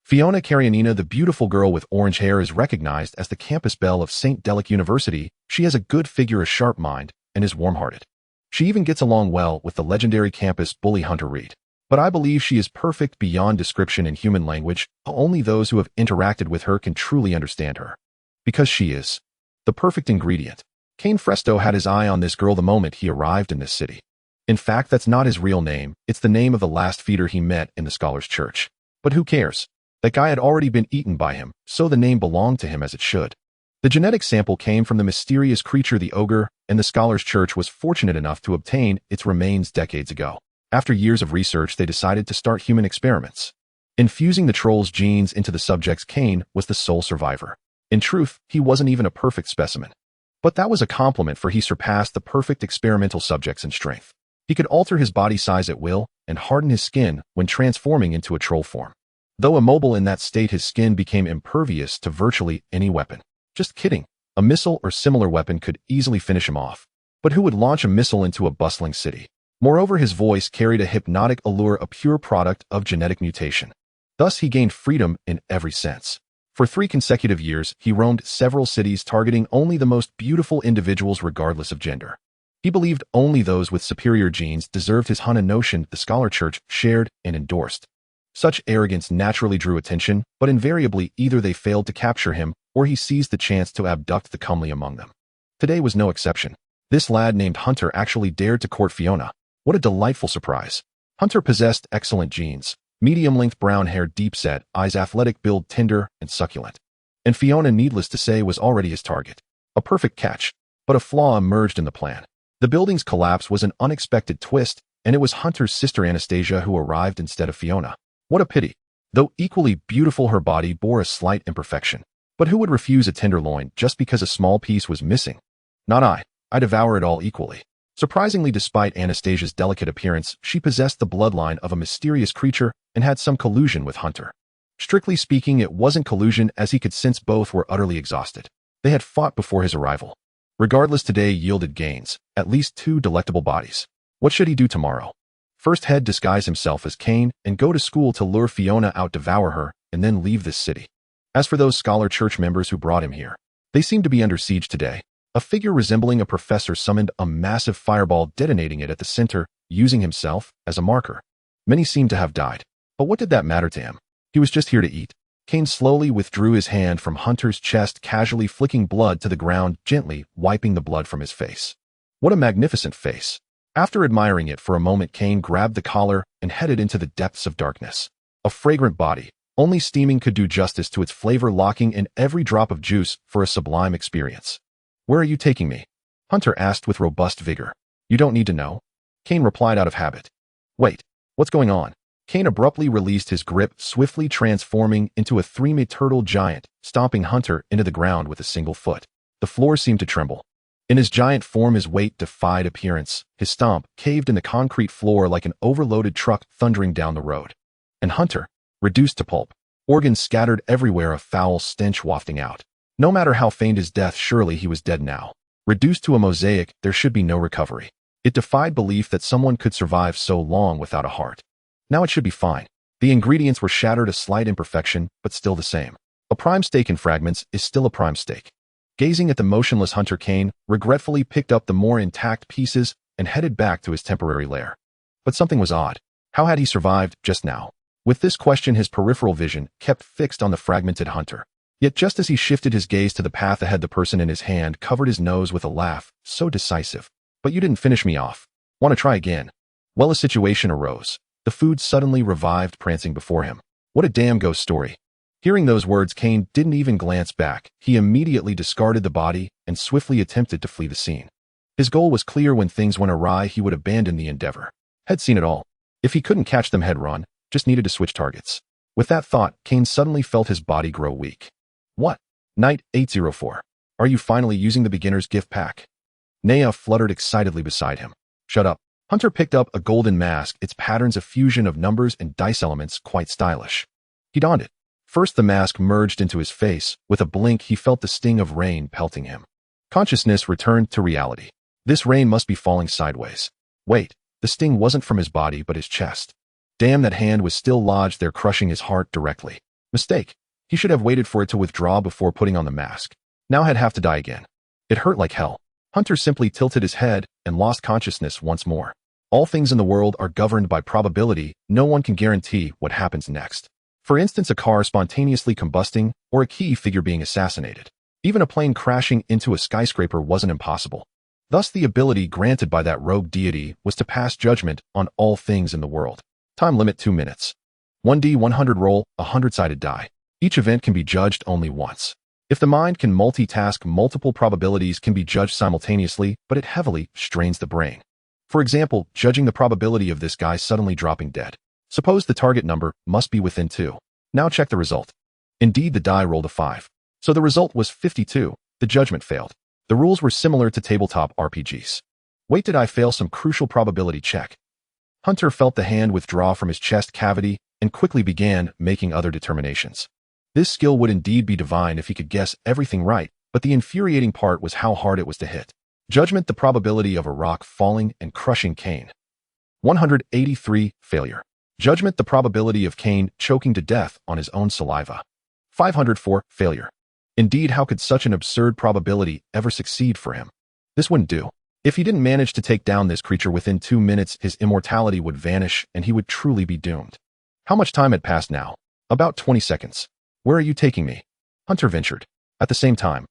Fiona Karenina, the beautiful girl with orange hair, is recognized as the campus belle of St. Delic University. She has a good figure, a sharp mind, and is warm-hearted. She even gets along well with the legendary campus bully Hunter Reed. But I believe she is perfect beyond description in human language. Only those who have interacted with her can truly understand her. Because she is the perfect ingredient. Kane Fresto had his eye on this girl the moment he arrived in this city. In fact, that's not his real name. It's the name of the last feeder he met in the Scholars' Church. But who cares? That guy had already been eaten by him, so the name belonged to him as it should. The genetic sample came from the mysterious creature, the ogre, and the Scholars' Church was fortunate enough to obtain its remains decades ago. After years of research, they decided to start human experiments. Infusing the troll's genes into the subjects, Kane was the sole survivor. In truth, he wasn't even a perfect specimen. But that was a compliment, for he surpassed the perfect experimental subjects in strength. He could alter his body size at will and harden his skin when transforming into a troll form. Though immobile in that state, his skin became impervious to virtually any weapon. Just kidding. A missile or similar weapon could easily finish him off. But who would launch a missile into a bustling city? Moreover, his voice carried a hypnotic allure, a pure product of genetic mutation. Thus, he gained freedom in every sense. For 3 consecutive years, he roamed several cities, targeting only the most beautiful individuals regardless of gender. He believed only those with superior genes deserved his Hana notion the Scholar Church shared and endorsed. Such arrogance naturally drew attention, but invariably either they failed to capture him or he seized the chance to abduct the comely among them. Today was no exception. This lad named Hunter actually dared to court Fiona. What a delightful surprise. Hunter possessed excellent genes. Medium-length brown hair, deep-set eyes, athletic build, tender and succulent. And Fiona, needless to say, was already his target. A perfect catch. But a flaw emerged in the plan. The building's collapse was an unexpected twist, and it was Hunter's sister Anastasia who arrived instead of Fiona. What a pity. Though equally beautiful, her body bore a slight imperfection. But who would refuse a tenderloin just because a small piece was missing? Not I. I devour it all equally. Surprisingly, despite Anastasia's delicate appearance, she possessed the bloodline of a mysterious creature and had some collusion with Hunter. Strictly speaking, it wasn't collusion, as he could sense both were utterly exhausted. They had fought before his arrival. Regardless, today yielded gains, at least 2 delectable bodies. What should he do tomorrow? First, head disguise himself as Cain and go to school to lure Fiona out, devour her, and then leave this city. As for those scholar church members who brought him here, they seem to be under siege today. A figure resembling a professor summoned a massive fireball, detonating it at the center, using himself as a marker. Many seemed to have died. But what did that matter to him? He was just here to eat. Cain slowly withdrew his hand from Hunter's chest, casually flicking blood to the ground, gently wiping the blood from his face. What a magnificent face. After admiring it for a moment, Cain grabbed the collar and headed into the depths of darkness. A fragrant body. Only steaming could do justice to its flavor, locking in every drop of juice for a sublime experience. Where are you taking me? Hunter asked with robust vigor. You don't need to know. Cain replied out of habit. Wait, what's going on? Cain abruptly released his grip, swiftly transforming into a 3-meter turtle giant, stomping Hunter into the ground with a single foot. The floor seemed to tremble. In his giant form, his weight defied appearance. His stomp caved in the concrete floor like an overloaded truck thundering down the road. And Hunter, reduced to pulp, organs scattered everywhere, a foul stench wafting out. No matter how feigned his death, surely he was dead now. Reduced to a mosaic, there should be no recovery. It defied belief that someone could survive so long without a heart. Now it should be fine. The ingredients were shattered, a slight imperfection, but still the same. A prime steak in fragments is still a prime steak. Gazing at the motionless Hunter, Cain regretfully picked up the more intact pieces and headed back to his temporary lair. But something was odd. How had he survived just now? With this question, his peripheral vision kept fixed on the fragmented Hunter. Yet just as he shifted his gaze to the path ahead, the person in his hand covered his nose with a laugh, so decisive. But you didn't finish me off. Want to try again? Well, a situation arose. The food suddenly revived, prancing before him. What a damn ghost story. Hearing those words, Cain didn't even glance back. He immediately discarded the body and swiftly attempted to flee the scene. His goal was clear: when things went awry, he would abandon the endeavor. Had seen it all. If he couldn't catch them head on, just needed to switch targets. With that thought, Cain suddenly felt his body grow weak. What? Knight 804. Are you finally using the beginner's gift pack? Naya fluttered excitedly beside him. Shut up. Hunter picked up a golden mask, its patterns a fusion of numbers and dice elements, quite stylish. He donned it. First, the mask merged into his face. With a blink, he felt the sting of rain pelting him. Consciousness returned to reality. This rain must be falling sideways. Wait, the sting wasn't from his body but his chest. Damn, that hand was still lodged there, crushing his heart directly. Mistake. He should have waited for it to withdraw before putting on the mask. Now he'd have to die again. It hurt like hell. Hunter simply tilted his head and lost consciousness once more. All things in the world are governed by probability. No one can guarantee what happens next. For instance, a car spontaneously combusting or a key figure being assassinated. Even a plane crashing into a skyscraper wasn't impossible. Thus, the ability granted by that rogue deity was to pass judgment on all things in the world. Time limit 2 minutes. 1d100 roll, a 100-sided die. Each event can be judged only once. If the mind can multitask, multiple probabilities can be judged simultaneously, but it heavily strains the brain. For example, judging the probability of this guy suddenly dropping dead. Suppose the target number must be within 2. Now check the result. Indeed, the die rolled a 5. So the result was 52. The judgment failed. The rules were similar to tabletop RPGs. Wait, did I fail some crucial probability check? Hunter felt the hand withdraw from his chest cavity and quickly began making other determinations. This skill would indeed be divine if he could guess everything right, but the infuriating part was how hard it was to hit. Judgment, the probability of a rock falling and crushing Cain. 183, failure. Judgment, the probability of Cain choking to death on his own saliva. 504, failure. Indeed, how could such an absurd probability ever succeed for him? This wouldn't do. If he didn't manage to take down this creature within 2 minutes, his immortality would vanish and he would truly be doomed. How much time had passed now? About 20 seconds. Where are you taking me? Hunter ventured. At the same time.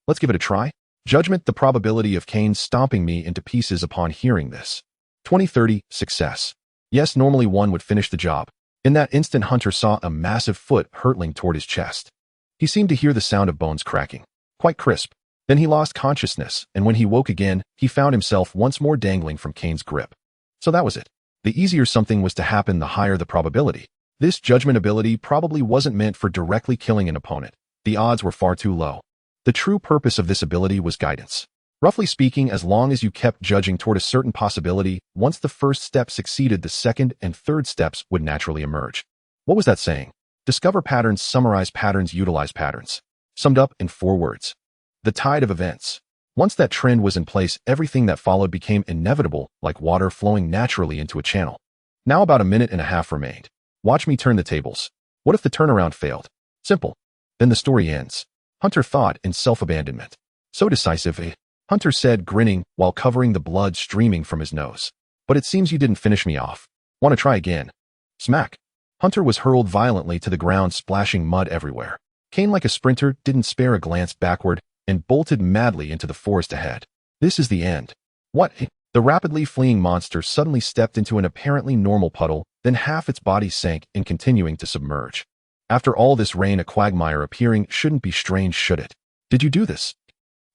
Let's give it a try. Judgment, the probability of Cain stomping me into pieces upon hearing this. 20-30, success. Yes, normally one would finish the job. In that instant, Hunter saw a massive foot hurtling toward his chest. He seemed to hear the sound of bones cracking. Quite crisp. Then he lost consciousness, and when he woke again, he found himself once more dangling from Cain's grip. So that was it. The easier something was to happen, the higher the probability. This judgment ability probably wasn't meant for directly killing an opponent. The odds were far too low. The true purpose of this ability was guidance. Roughly speaking, as long as you kept judging toward a certain possibility, once the first step succeeded, the second and third steps would naturally emerge. What was that saying? Discover patterns, summarize patterns, utilize patterns. Summed up in 4 words. The tide of events. Once that trend was in place, everything that followed became inevitable, like water flowing naturally into a channel. Now about a minute and a half remained. Watch me turn the tables. What if the turnaround failed? Simple. Then the story ends. Hunter thought in self-abandonment. So decisive, eh? Hunter said, grinning while covering the blood streaming from his nose. But it seems you didn't finish me off. Want to try again? Smack. Hunter was hurled violently to the ground, splashing mud everywhere. Kane, like a sprinter, didn't spare a glance backward and bolted madly into the forest ahead. This is the end. What? The rapidly fleeing monster suddenly stepped into an apparently normal puddle, then half its body sank in continuing to submerge. After all this rain, a quagmire appearing shouldn't be strange, should it? Did you do this?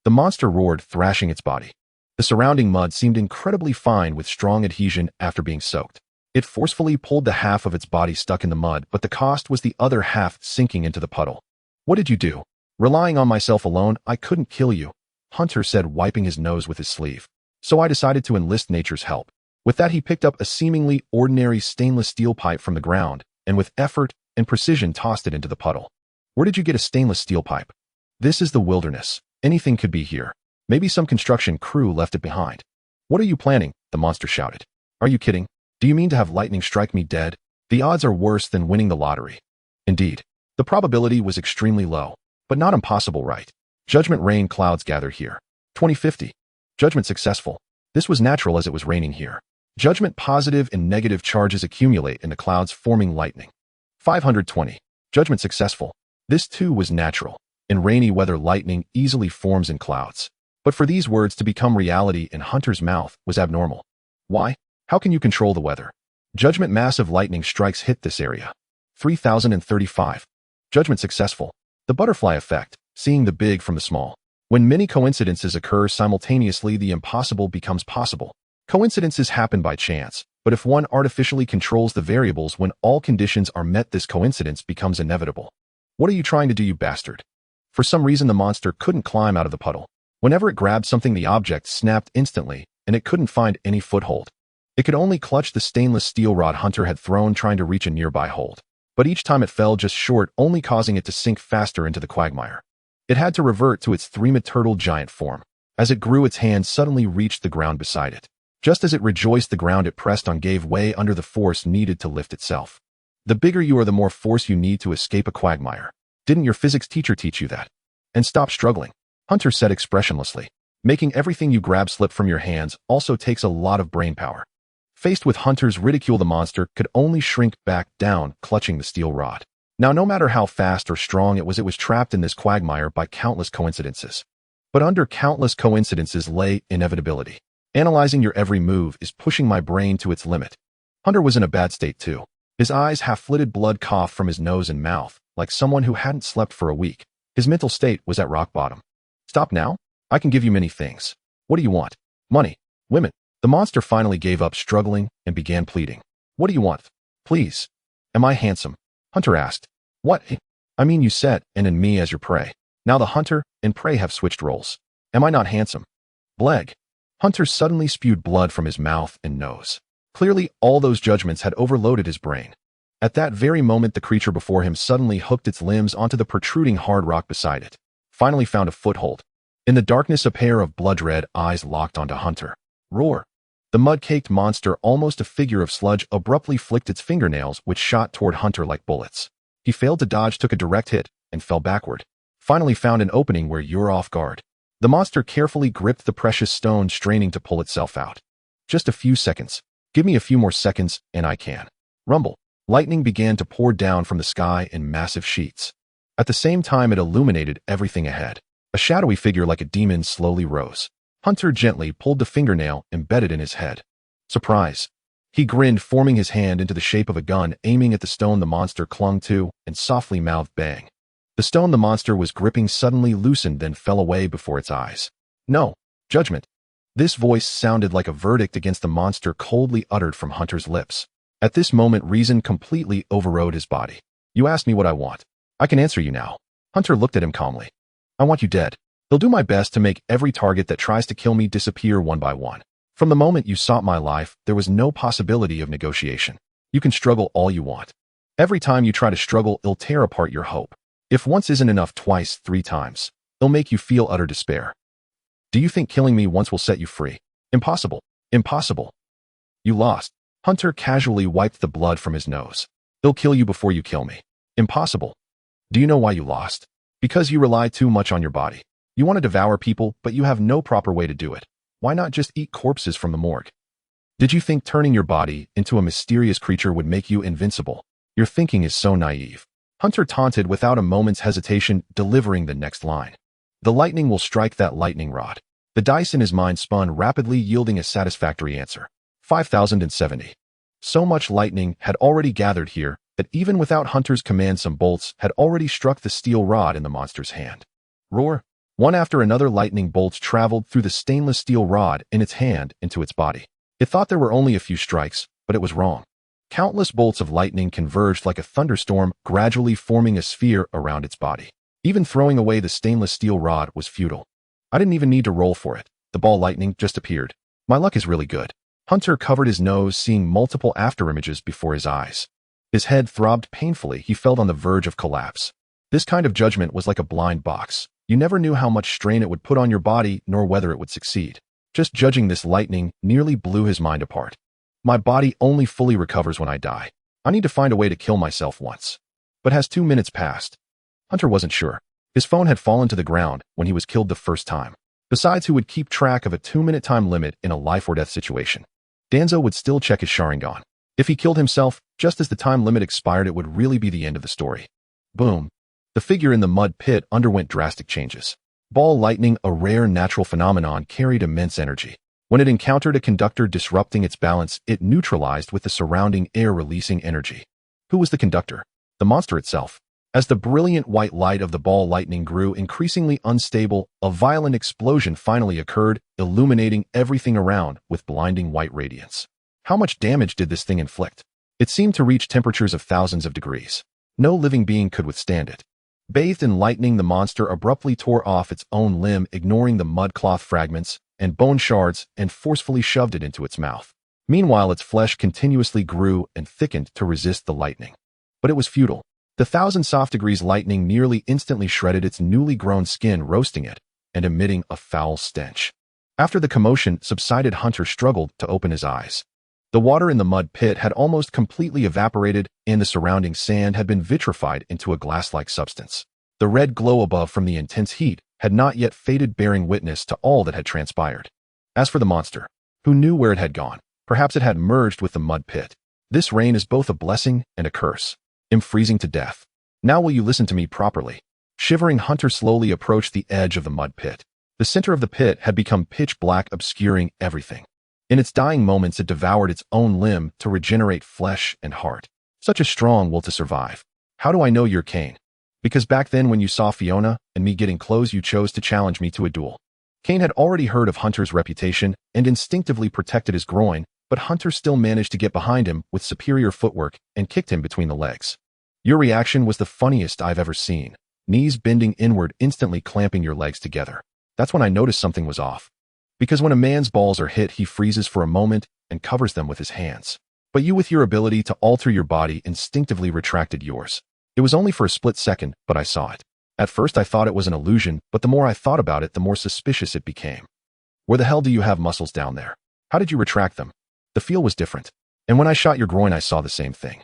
The monster roared, thrashing its body. The surrounding mud seemed incredibly fine with strong adhesion after being soaked. It forcefully pulled the half of its body stuck in the mud, but the cost was the other half sinking into the puddle. What did you do? Relying on myself alone, I couldn't kill you, Hunter said, wiping his nose with his sleeve. So I decided to enlist nature's help. With that, he picked up a seemingly ordinary stainless steel pipe from the ground, and with effort and precision tossed it into the puddle. Where did you get a stainless steel pipe? This is the wilderness. Anything could be here. Maybe some construction crew left it behind. What are you planning? The monster shouted. Are you kidding? Do you mean to have lightning strike me dead? The odds are worse than winning the lottery. Indeed. The probability was extremely low, but not impossible, right? Judgment rain clouds gather here. 2050. Judgment successful. This was natural as it was raining here. Judgment positive and negative charges accumulate in the clouds, forming lightning. 520. Judgment successful. This too was natural. In rainy weather, lightning easily forms in clouds. But for these words to become reality in Hunter's mouth was abnormal. Why? How can you control the weather? Judgment massive lightning strikes hit this area. 3035. Judgment successful. The butterfly effect, seeing the big from the small. When many coincidences occur simultaneously, the impossible becomes possible. Coincidences happen by chance, but if one artificially controls the variables when all conditions are met, this coincidence becomes inevitable. What are you trying to do, you bastard? For some reason, the monster couldn't climb out of the puddle. Whenever it grabbed something, the object snapped instantly, and it couldn't find any foothold. It could only clutch the stainless steel rod Hunter had thrown, trying to reach a nearby hold. But each time it fell just short, only causing it to sink faster into the quagmire. It had to revert to its three-meter giant form. As it grew, its hand suddenly reached the ground beside it. Just as it rejoiced, the ground it pressed on gave way under the force needed to lift itself. The bigger you are, the more force you need to escape a quagmire. Didn't your physics teacher teach you that? And stop struggling, Hunter said expressionlessly. Making everything you grab slip from your hands also takes a lot of brain power. Faced with Hunter's ridicule, the monster could only shrink back down, clutching the steel rod. Now, no matter how fast or strong it was trapped in this quagmire by countless coincidences. But under countless coincidences lay inevitability. Analyzing your every move is pushing my brain to its limit. Hunter was in a bad state too. His eyes half-flitted, blood coughed from his nose and mouth, like someone who hadn't slept for a week. His mental state was at rock bottom. Stop now? I can give you many things. What do you want? Money? Women? The monster finally gave up struggling and began pleading. What do you want? Please. Am I handsome? Hunter asked. What? I mean, you said, and in me as your prey. Now the hunter and prey have switched roles. Am I not handsome? Bleg. Hunter suddenly spewed blood from his mouth and nose. Clearly, all those judgments had overloaded his brain. At that very moment, the creature before him suddenly hooked its limbs onto the protruding hard rock beside it. Finally found a foothold. In the darkness, a pair of blood-red eyes locked onto Hunter. Roar. The mud-caked monster, almost a figure of sludge, abruptly flicked its fingernails, which shot toward Hunter like bullets. He failed to dodge, took a direct hit, and fell backward. Finally found an opening where you're off guard. The monster carefully gripped the precious stone, straining to pull itself out. Just a few seconds. Give me a few more seconds, and I can. Rumble. Lightning began to pour down from the sky in massive sheets. At the same time, it illuminated everything ahead. A shadowy figure like a demon slowly rose. Hunter gently pulled the fingernail embedded in his head. Surprise. He grinned, forming his hand into the shape of a gun, aiming at the stone the monster clung to, and softly mouthed bang. The stone the monster was gripping suddenly loosened, then fell away before its eyes. No. Judgment. This voice sounded like a verdict against the monster, coldly uttered from Hunter's lips. At this moment, reason completely overrode his body. You asked me what I want. I can answer you now. Hunter looked at him calmly. I want you dead. I'll do my best to make every target that tries to kill me disappear one by one. From the moment you sought my life, there was no possibility of negotiation. You can struggle all you want. Every time you try to struggle, it'll tear apart your hope. If once isn't enough, twice, 3 times. It'll make you feel utter despair. Do you think killing me once will set you free? Impossible. Impossible. You lost. Hunter casually wiped the blood from his nose. They'll kill you before you kill me. Impossible. Do you know why you lost? Because you rely too much on your body. You want to devour people, but you have no proper way to do it. Why not just eat corpses from the morgue? Did you think turning your body into a mysterious creature would make you invincible? Your thinking is so naive. Hunter taunted without a moment's hesitation, delivering the next line. The lightning will strike that lightning rod. The dice in his mind spun rapidly, yielding a satisfactory answer. 5,070. So much lightning had already gathered here that even without Hunter's command, some bolts had already struck the steel rod in the monster's hand. Roar! One after another, lightning bolts traveled through the stainless steel rod in its hand into its body. It thought there were only a few strikes, but it was wrong. Countless bolts of lightning converged like a thunderstorm, gradually forming a sphere around its body. Even throwing away the stainless steel rod was futile. I didn't even need to roll for it. The ball lightning just appeared. My luck is really good. Hunter covered his nose, seeing multiple afterimages before his eyes. His head throbbed painfully. He felt on the verge of collapse. This kind of judgment was like a blind box. You never knew how much strain it would put on your body, nor whether it would succeed. Just judging this lightning nearly blew his mind apart. My body only fully recovers when I die. I need to find a way to kill myself once. But has 2 minutes passed? Hunter wasn't sure. His phone had fallen to the ground when he was killed the first time. Besides, who would keep track of a 2-minute time limit in a life-or-death situation? Danzo would still check his Sharingan. If he killed himself, just as the time limit expired, it would really be the end of the story. Boom. The figure in the mud pit underwent drastic changes. Ball lightning, a rare natural phenomenon, carried immense energy. When it encountered a conductor disrupting its balance, it neutralized with the surrounding air, releasing energy. Who was the conductor? The monster itself. As the brilliant white light of the ball lightning grew increasingly unstable, a violent explosion finally occurred, illuminating everything around with blinding white radiance. How much damage did this thing inflict? It seemed to reach temperatures of thousands of degrees. No living being could withstand it. Bathed in lightning, the monster abruptly tore off its own limb, ignoring the mud cloth fragments and bone shards, and forcefully shoved it into its mouth. Meanwhile, its flesh continuously grew and thickened to resist the lightning. But it was futile. The 1,000 soft degrees lightning nearly instantly shredded its newly grown skin, roasting it and emitting a foul stench. After the commotion subsided, Hunter struggled to open his eyes. The water in the mud pit had almost completely evaporated, and the surrounding sand had been vitrified into a glass-like substance. The red glow above from the intense heat had not yet faded, bearing witness to all that had transpired. As for the monster, who knew where it had gone? Perhaps it had merged with the mud pit. This rain is both a blessing and a curse. I'm freezing to death. Now will you listen to me properly? Shivering, Hunter slowly approached the edge of the mud pit. The center of the pit had become pitch black, obscuring everything. In its dying moments, it devoured its own limb to regenerate flesh and heart. Such a strong will to survive. How do I know you're Kane? Because back then when you saw Fiona and me getting close, you chose to challenge me to a duel. Kane had already heard of Hunter's reputation and instinctively protected his groin, but Hunter still managed to get behind him with superior footwork and kicked him between the legs. Your reaction was the funniest I've ever seen. Knees bending inward, instantly clamping your legs together. That's when I noticed something was off. Because when a man's balls are hit, he freezes for a moment and covers them with his hands. But you, with your ability to alter your body, instinctively retracted yours. It was only for a split second, but I saw it. At first I thought it was an illusion, but the more I thought about it, the more suspicious it became. Where the hell do you have muscles down there? How did you retract them? The feel was different. And when I shot your groin, I saw the same thing.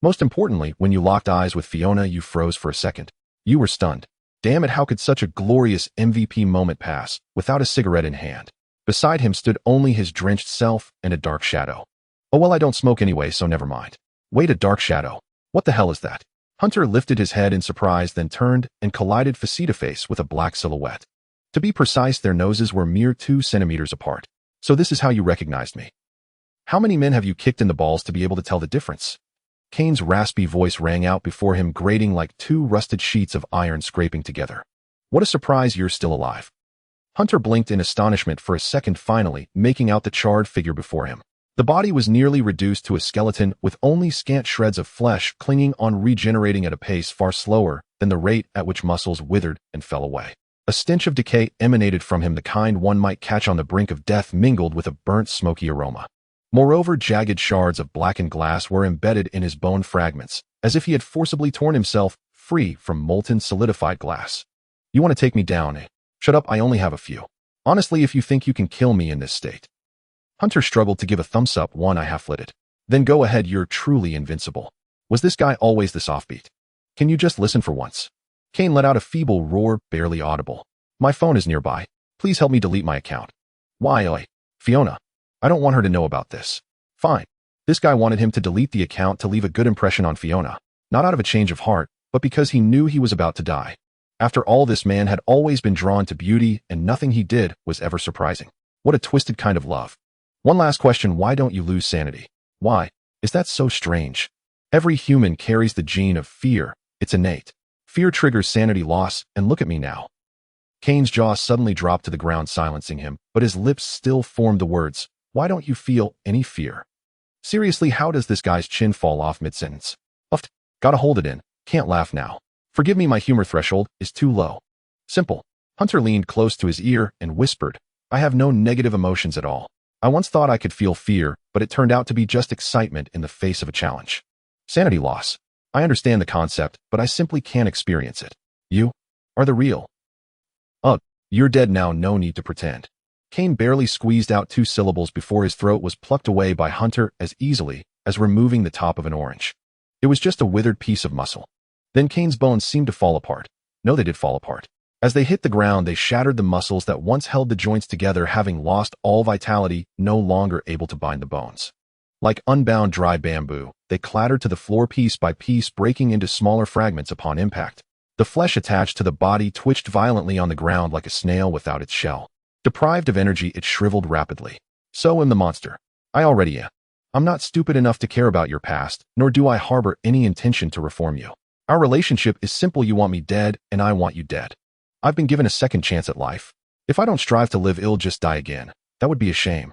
Most importantly, when you locked eyes with Fiona, you froze for a second. You were stunned. Damn it, how could such a glorious MVP moment pass without a cigarette in hand? Beside him stood only his drenched self and a dark shadow. Oh well, I don't smoke anyway, so never mind. Wait, a dark shadow? What the hell is that? Hunter lifted his head in surprise, then turned and collided face-to-face with a black silhouette. To be precise, their noses were mere 2 centimeters apart. So this is how you recognized me. How many men have you kicked in the balls to be able to tell the difference? Kane's raspy voice rang out before him, grating like 2 rusted sheets of iron scraping together. What a surprise, you're still alive. Hunter blinked in astonishment for a second, finally making out the charred figure before him. The body was nearly reduced to a skeleton, with only scant shreds of flesh clinging on, regenerating at a pace far slower than the rate at which muscles withered and fell away. A stench of decay emanated from him, the kind one might catch on the brink of death, mingled with a burnt, smoky aroma. Moreover, jagged shards of blackened glass were embedded in his bone fragments, as if he had forcibly torn himself free from molten, solidified glass. You want to take me down, eh? Shut up, I only have a few. Honestly, if you think you can kill me in this state. Hunter struggled to give a thumbs up. One, I half lit it. Then go ahead, you're truly invincible. Was this guy always this offbeat? Can you just listen for once? Kane let out a feeble roar, barely audible. My phone is nearby. Please help me delete my account. Why, oi? Fiona. I don't want her to know about this. Fine. This guy wanted him to delete the account to leave a good impression on Fiona, not out of a change of heart, but because he knew he was about to die. After all, this man had always been drawn to beauty, and nothing he did was ever surprising. What a twisted kind of love. One last question, why don't you lose sanity? Why? Is that so strange? Every human carries the gene of fear. It's innate. Fear triggers sanity loss, and look at me now. Kane's jaw suddenly dropped to the ground, silencing him, but his lips still formed the words, why don't you feel any fear? Seriously, how does this guy's chin fall off mid-sentence? Uffed. Gotta hold it in. Can't laugh now. Forgive me, my humor threshold is too low. Simple. Hunter leaned close to his ear and whispered, I have no negative emotions at all. I once thought I could feel fear, but it turned out to be just excitement in the face of a challenge. Sanity loss. I understand the concept, but I simply can't experience it. You are the real. Ugh, you're dead now, no need to pretend. Kane barely squeezed out 2 syllables before his throat was plucked away by Hunter as easily as removing the top of an orange. It was just a withered piece of muscle. Then Kane's bones seemed to fall apart. No, they did fall apart. As they hit the ground, they shattered the muscles that once held the joints together, having lost all vitality, no longer able to bind the bones. Like unbound dry bamboo, they clattered to the floor piece by piece, breaking into smaller fragments upon impact. The flesh attached to the body twitched violently on the ground like a snail without its shell. Deprived of energy, it shriveled rapidly. So am the monster. I already am. I'm not stupid enough to care about your past, nor do I harbor any intention to reform you. Our relationship is simple. You want me dead, and I want you dead. I've been given a second chance at life. If I don't strive to live, I'll just die again. That would be a shame.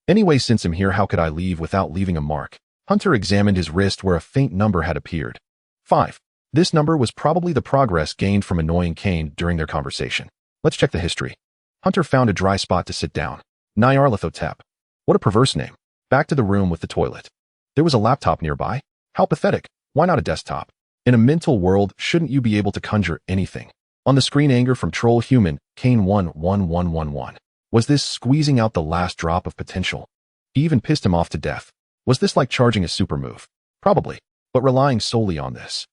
Anyway, since I'm here, how could I leave without leaving a mark? Hunter examined his wrist where a faint number had appeared. 5. This number was probably the progress gained from annoying Kane during their conversation. Let's check the history. Hunter found a dry spot to sit down. Nyarlathotep. What a perverse name. Back to the room with the toilet. There was a laptop nearby. How pathetic. Why not a desktop? In a mental world, shouldn't you be able to conjure anything? On the screen, anger from Troll Human, Kane 11111. Was this squeezing out the last drop of potential? He even pissed him off to death. Was this like charging a super move? Probably, but relying solely on this.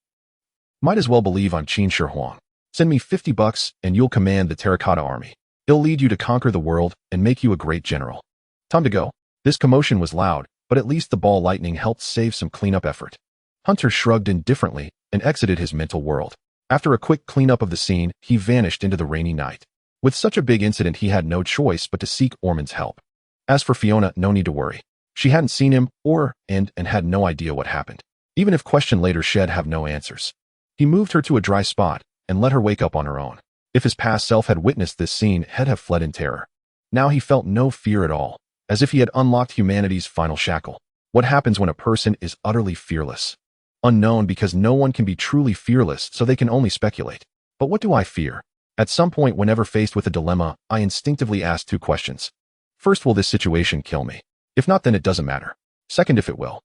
Might as well believe I'm Qin Shi Huang. Send me $50 and you'll command the Terracotta Army. It'll lead you to conquer the world and make you a great general. Time to go. This commotion was loud, but at least the ball lightning helped save some cleanup effort. Hunter shrugged indifferently and exited his mental world. After a quick cleanup of the scene, he vanished into the rainy night. With such a big incident, he had no choice but to seek Ormond's help. As for Fiona, no need to worry. She hadn't seen him and had no idea what happened. Even if questioned later, she'd have no answers. He moved her to a dry spot and let her wake up on her own. If his past self had witnessed this scene, he'd have fled in terror. Now he felt no fear at all, as if he had unlocked humanity's final shackle. What happens when a person is utterly fearless? Unknown, because no one can be truly fearless, so they can only speculate. But what do I fear? At some point, whenever faced with a dilemma, I instinctively ask 2 questions. First, will this situation kill me? If not, then it doesn't matter. Second, if it will,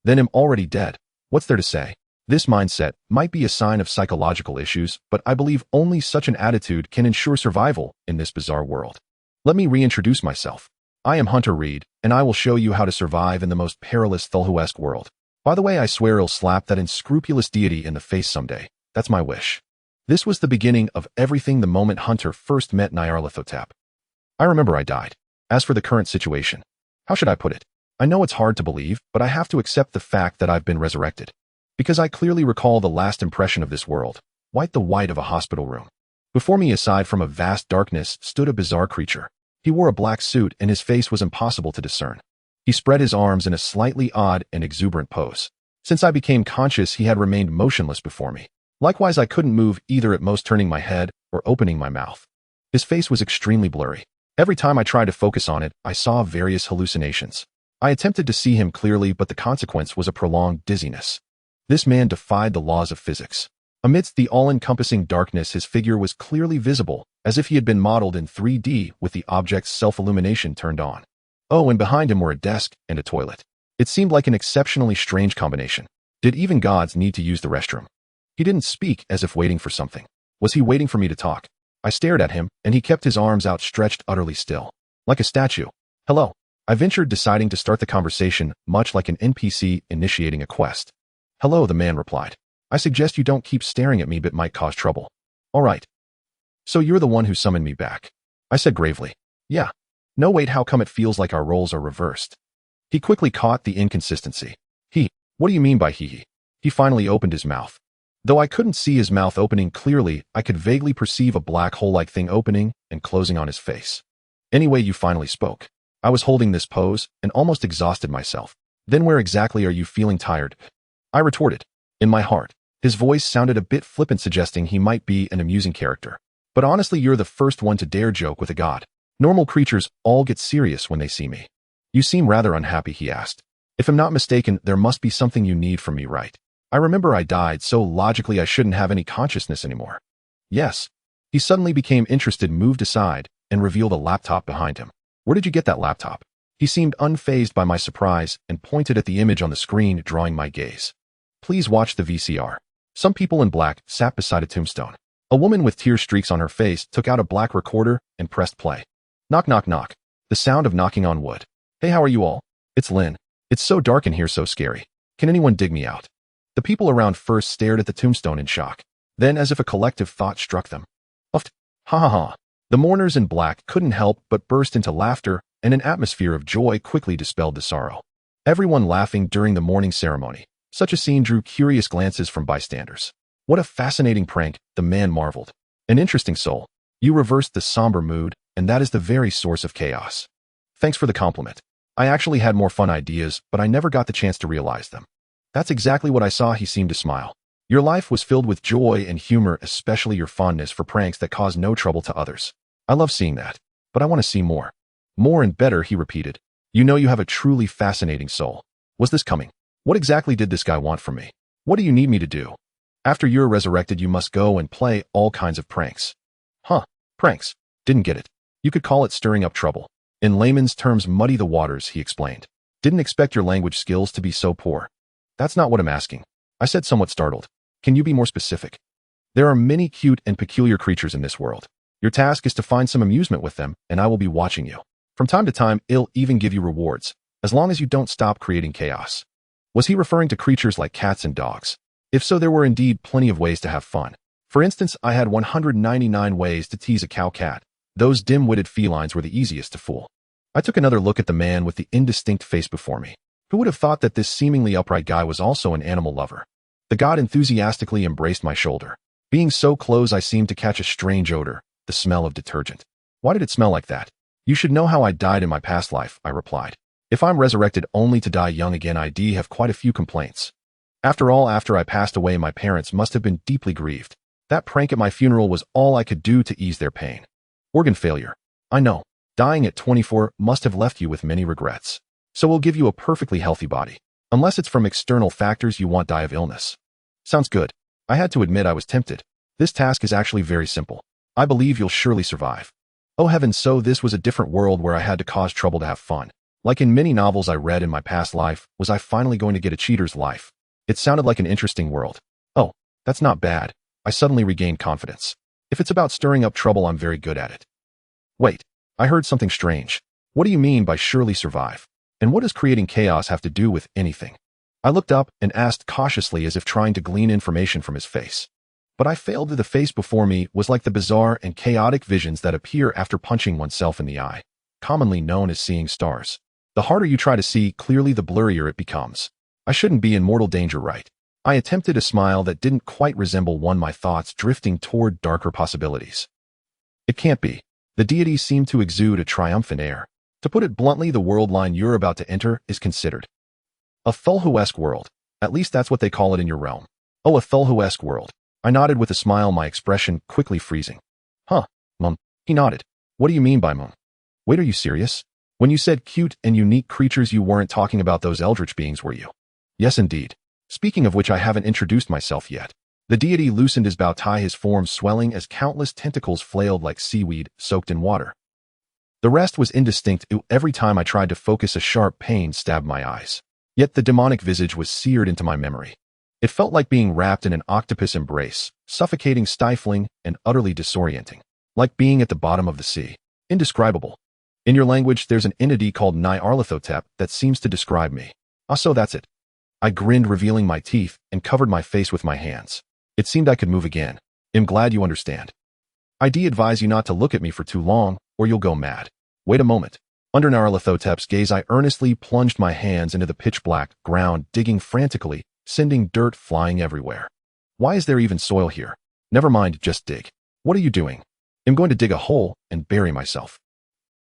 then I'm already dead. What's there to say? This mindset might be a sign of psychological issues, but I believe only such an attitude can ensure survival in this bizarre world. Let me reintroduce myself. I am Hunter Reed, and I will show you how to survive in the most perilous Cthulhu-esque world. By the way, I swear I'll slap that unscrupulous deity in the face someday. That's my wish. This was the beginning of everything the moment Hunter first met Nyarlathotep. I remember I died. As for the current situation, how should I put it? I know it's hard to believe, but I have to accept the fact that I've been resurrected. Because I clearly recall the last impression of this world, the white of a hospital room. Before me, aside from a vast darkness, stood a bizarre creature. He wore a black suit and his face was impossible to discern. He spread his arms in a slightly odd and exuberant pose. Since I became conscious, he had remained motionless before me. Likewise, I couldn't move, either at most turning my head or opening my mouth. His face was extremely blurry. Every time I tried to focus on it, I saw various hallucinations. I attempted to see him clearly, but the consequence was a prolonged dizziness. This man defied the laws of physics. Amidst the all-encompassing darkness, his figure was clearly visible, as if he had been modeled in 3D with the object's self-illumination turned on. Oh, and behind him were a desk and a toilet. It seemed like an exceptionally strange combination. Did even gods need to use the restroom? He didn't speak, as if waiting for something. Was he waiting for me to talk? I stared at him, and he kept his arms outstretched utterly still, like a statue. Hello. I ventured, deciding to start the conversation, much like an NPC initiating a quest. Hello, the man replied. I suggest you don't keep staring at me, but might cause trouble. All right. So you're the one who summoned me back. I said gravely. Yeah. No, wait, how come it feels like our roles are reversed? He quickly caught the inconsistency. What do you mean by he? He finally opened his mouth. Though I couldn't see his mouth opening clearly, I could vaguely perceive a black hole-like thing opening and closing on his face. Anyway, you finally spoke. I was holding this pose and almost exhausted myself. Then where exactly are you feeling tired? I retorted. In my heart. His voice sounded a bit flippant, suggesting he might be an amusing character. But honestly, you're the first one to dare joke with a god. Normal creatures all get serious when they see me. You seem rather unhappy, he asked. If I'm not mistaken, there must be something you need from me, right? I remember I died, so logically I shouldn't have any consciousness anymore. Yes. He suddenly became interested, moved aside, and revealed a laptop behind him. Where did you get that laptop? He seemed unfazed by my surprise and pointed at the image on the screen, drawing my gaze. Please watch the VCR. Some people in black sat beside a tombstone. A woman with tear streaks on her face took out a black recorder and pressed play. Knock, knock, knock. The sound of knocking on wood. Hey, how are you all? It's Lynn. It's so dark in here, so scary. Can anyone dig me out? The people around first stared at the tombstone in shock. Then, as if a collective thought struck them. Uffed. Ha ha ha. The mourners in black couldn't help but burst into laughter, and an atmosphere of joy quickly dispelled the sorrow. Everyone laughing during the mourning ceremony. Such a scene drew curious glances from bystanders. What a fascinating prank, the man marveled. An interesting soul. You reversed the somber mood, and that is the very source of chaos. Thanks for the compliment. I actually had more fun ideas, but I never got the chance to realize them. That's exactly what I saw, he seemed to smile. Your life was filled with joy and humor, especially your fondness for pranks that cause no trouble to others. I love seeing that, but I want to see more. More and better, he repeated. You know, you have a truly fascinating soul. Was this coming? What exactly did this guy want from me? What do you need me to do? After you're resurrected, you must go and play all kinds of pranks. Huh, pranks. Didn't get it. You could call it stirring up trouble. In layman's terms, muddy the waters, he explained. Didn't expect your language skills to be so poor. That's not what I'm asking. I said, somewhat startled. Can you be more specific? There are many cute and peculiar creatures in this world. Your task is to find some amusement with them, and I will be watching you. From time to time, I'll even give you rewards, as long as you don't stop creating chaos. Was he referring to creatures like cats and dogs? If so, there were indeed plenty of ways to have fun. For instance, I had 199 ways to tease a cow-cat. Those dim-witted felines were the easiest to fool. I took another look at the man with the indistinct face before me. Who would have thought that this seemingly upright guy was also an animal lover? The god enthusiastically embraced my shoulder. Being so close, I seemed to catch a strange odor, the smell of detergent. Why did it smell like that? You should know how I died in my past life, I replied. If I'm resurrected only to die young again, I'd have quite a few complaints. After all, after I passed away, my parents must have been deeply grieved. That prank at my funeral was all I could do to ease their pain. Organ failure. I know. Dying at 24 must have left you with many regrets. So we'll give you a perfectly healthy body. Unless it's from external factors you won't die of illness. Sounds good. I had to admit I was tempted. This task is actually very simple. I believe you'll surely survive. Oh heavens, so this was a different world where I had to cause trouble to have fun. Like in many novels I read in my past life, was I finally going to get a cheater's life? It sounded like an interesting world. Oh, that's not bad. I suddenly regained confidence. If it's about stirring up trouble, I'm very good at it. Wait, I heard something strange. What do you mean by surely survive? And what does creating chaos have to do with anything? I looked up and asked cautiously, as if trying to glean information from his face. But I failed. The face before me was like the bizarre and chaotic visions that appear after punching oneself in the eye, commonly known as seeing stars. The harder you try to see clearly, the blurrier it becomes. I shouldn't be in mortal danger, right? I attempted a smile that didn't quite resemble one, my thoughts drifting toward darker possibilities. It can't be. The deity seemed to exude a triumphant air. To put it bluntly, the world line you're about to enter is considered a Cthulhu-esque world. At least that's what they call it in your realm. Oh, a Cthulhu-esque world. I nodded with a smile, my expression quickly freezing. Huh, Mum. He nodded. What do you mean by Mum? Wait, are you serious? When you said cute and unique creatures, you weren't talking about those eldritch beings, were you? Yes, indeed. Speaking of which, I haven't introduced myself yet. The deity loosened his bow tie, his form swelling as countless tentacles flailed like seaweed soaked in water. The rest was indistinct. Every time I tried to focus, a sharp pain stabbed my eyes. Yet the demonic visage was seared into my memory. It felt like being wrapped in an octopus embrace, suffocating, stifling, and utterly disorienting. Like being at the bottom of the sea. Indescribable. In your language, there's an entity called Nyarlathotep that seems to describe me. Ah, so that's it. I grinned, revealing my teeth, and covered my face with my hands. It seemed I could move again. I'm glad you understand. I'd advise you not to look at me for too long, or you'll go mad. Wait a moment. Under Nyarlathotep's gaze, I earnestly plunged my hands into the pitch-black ground, digging frantically, sending dirt flying everywhere. Why is there even soil here? Never mind, just dig. What are you doing? I'm going to dig a hole and bury myself.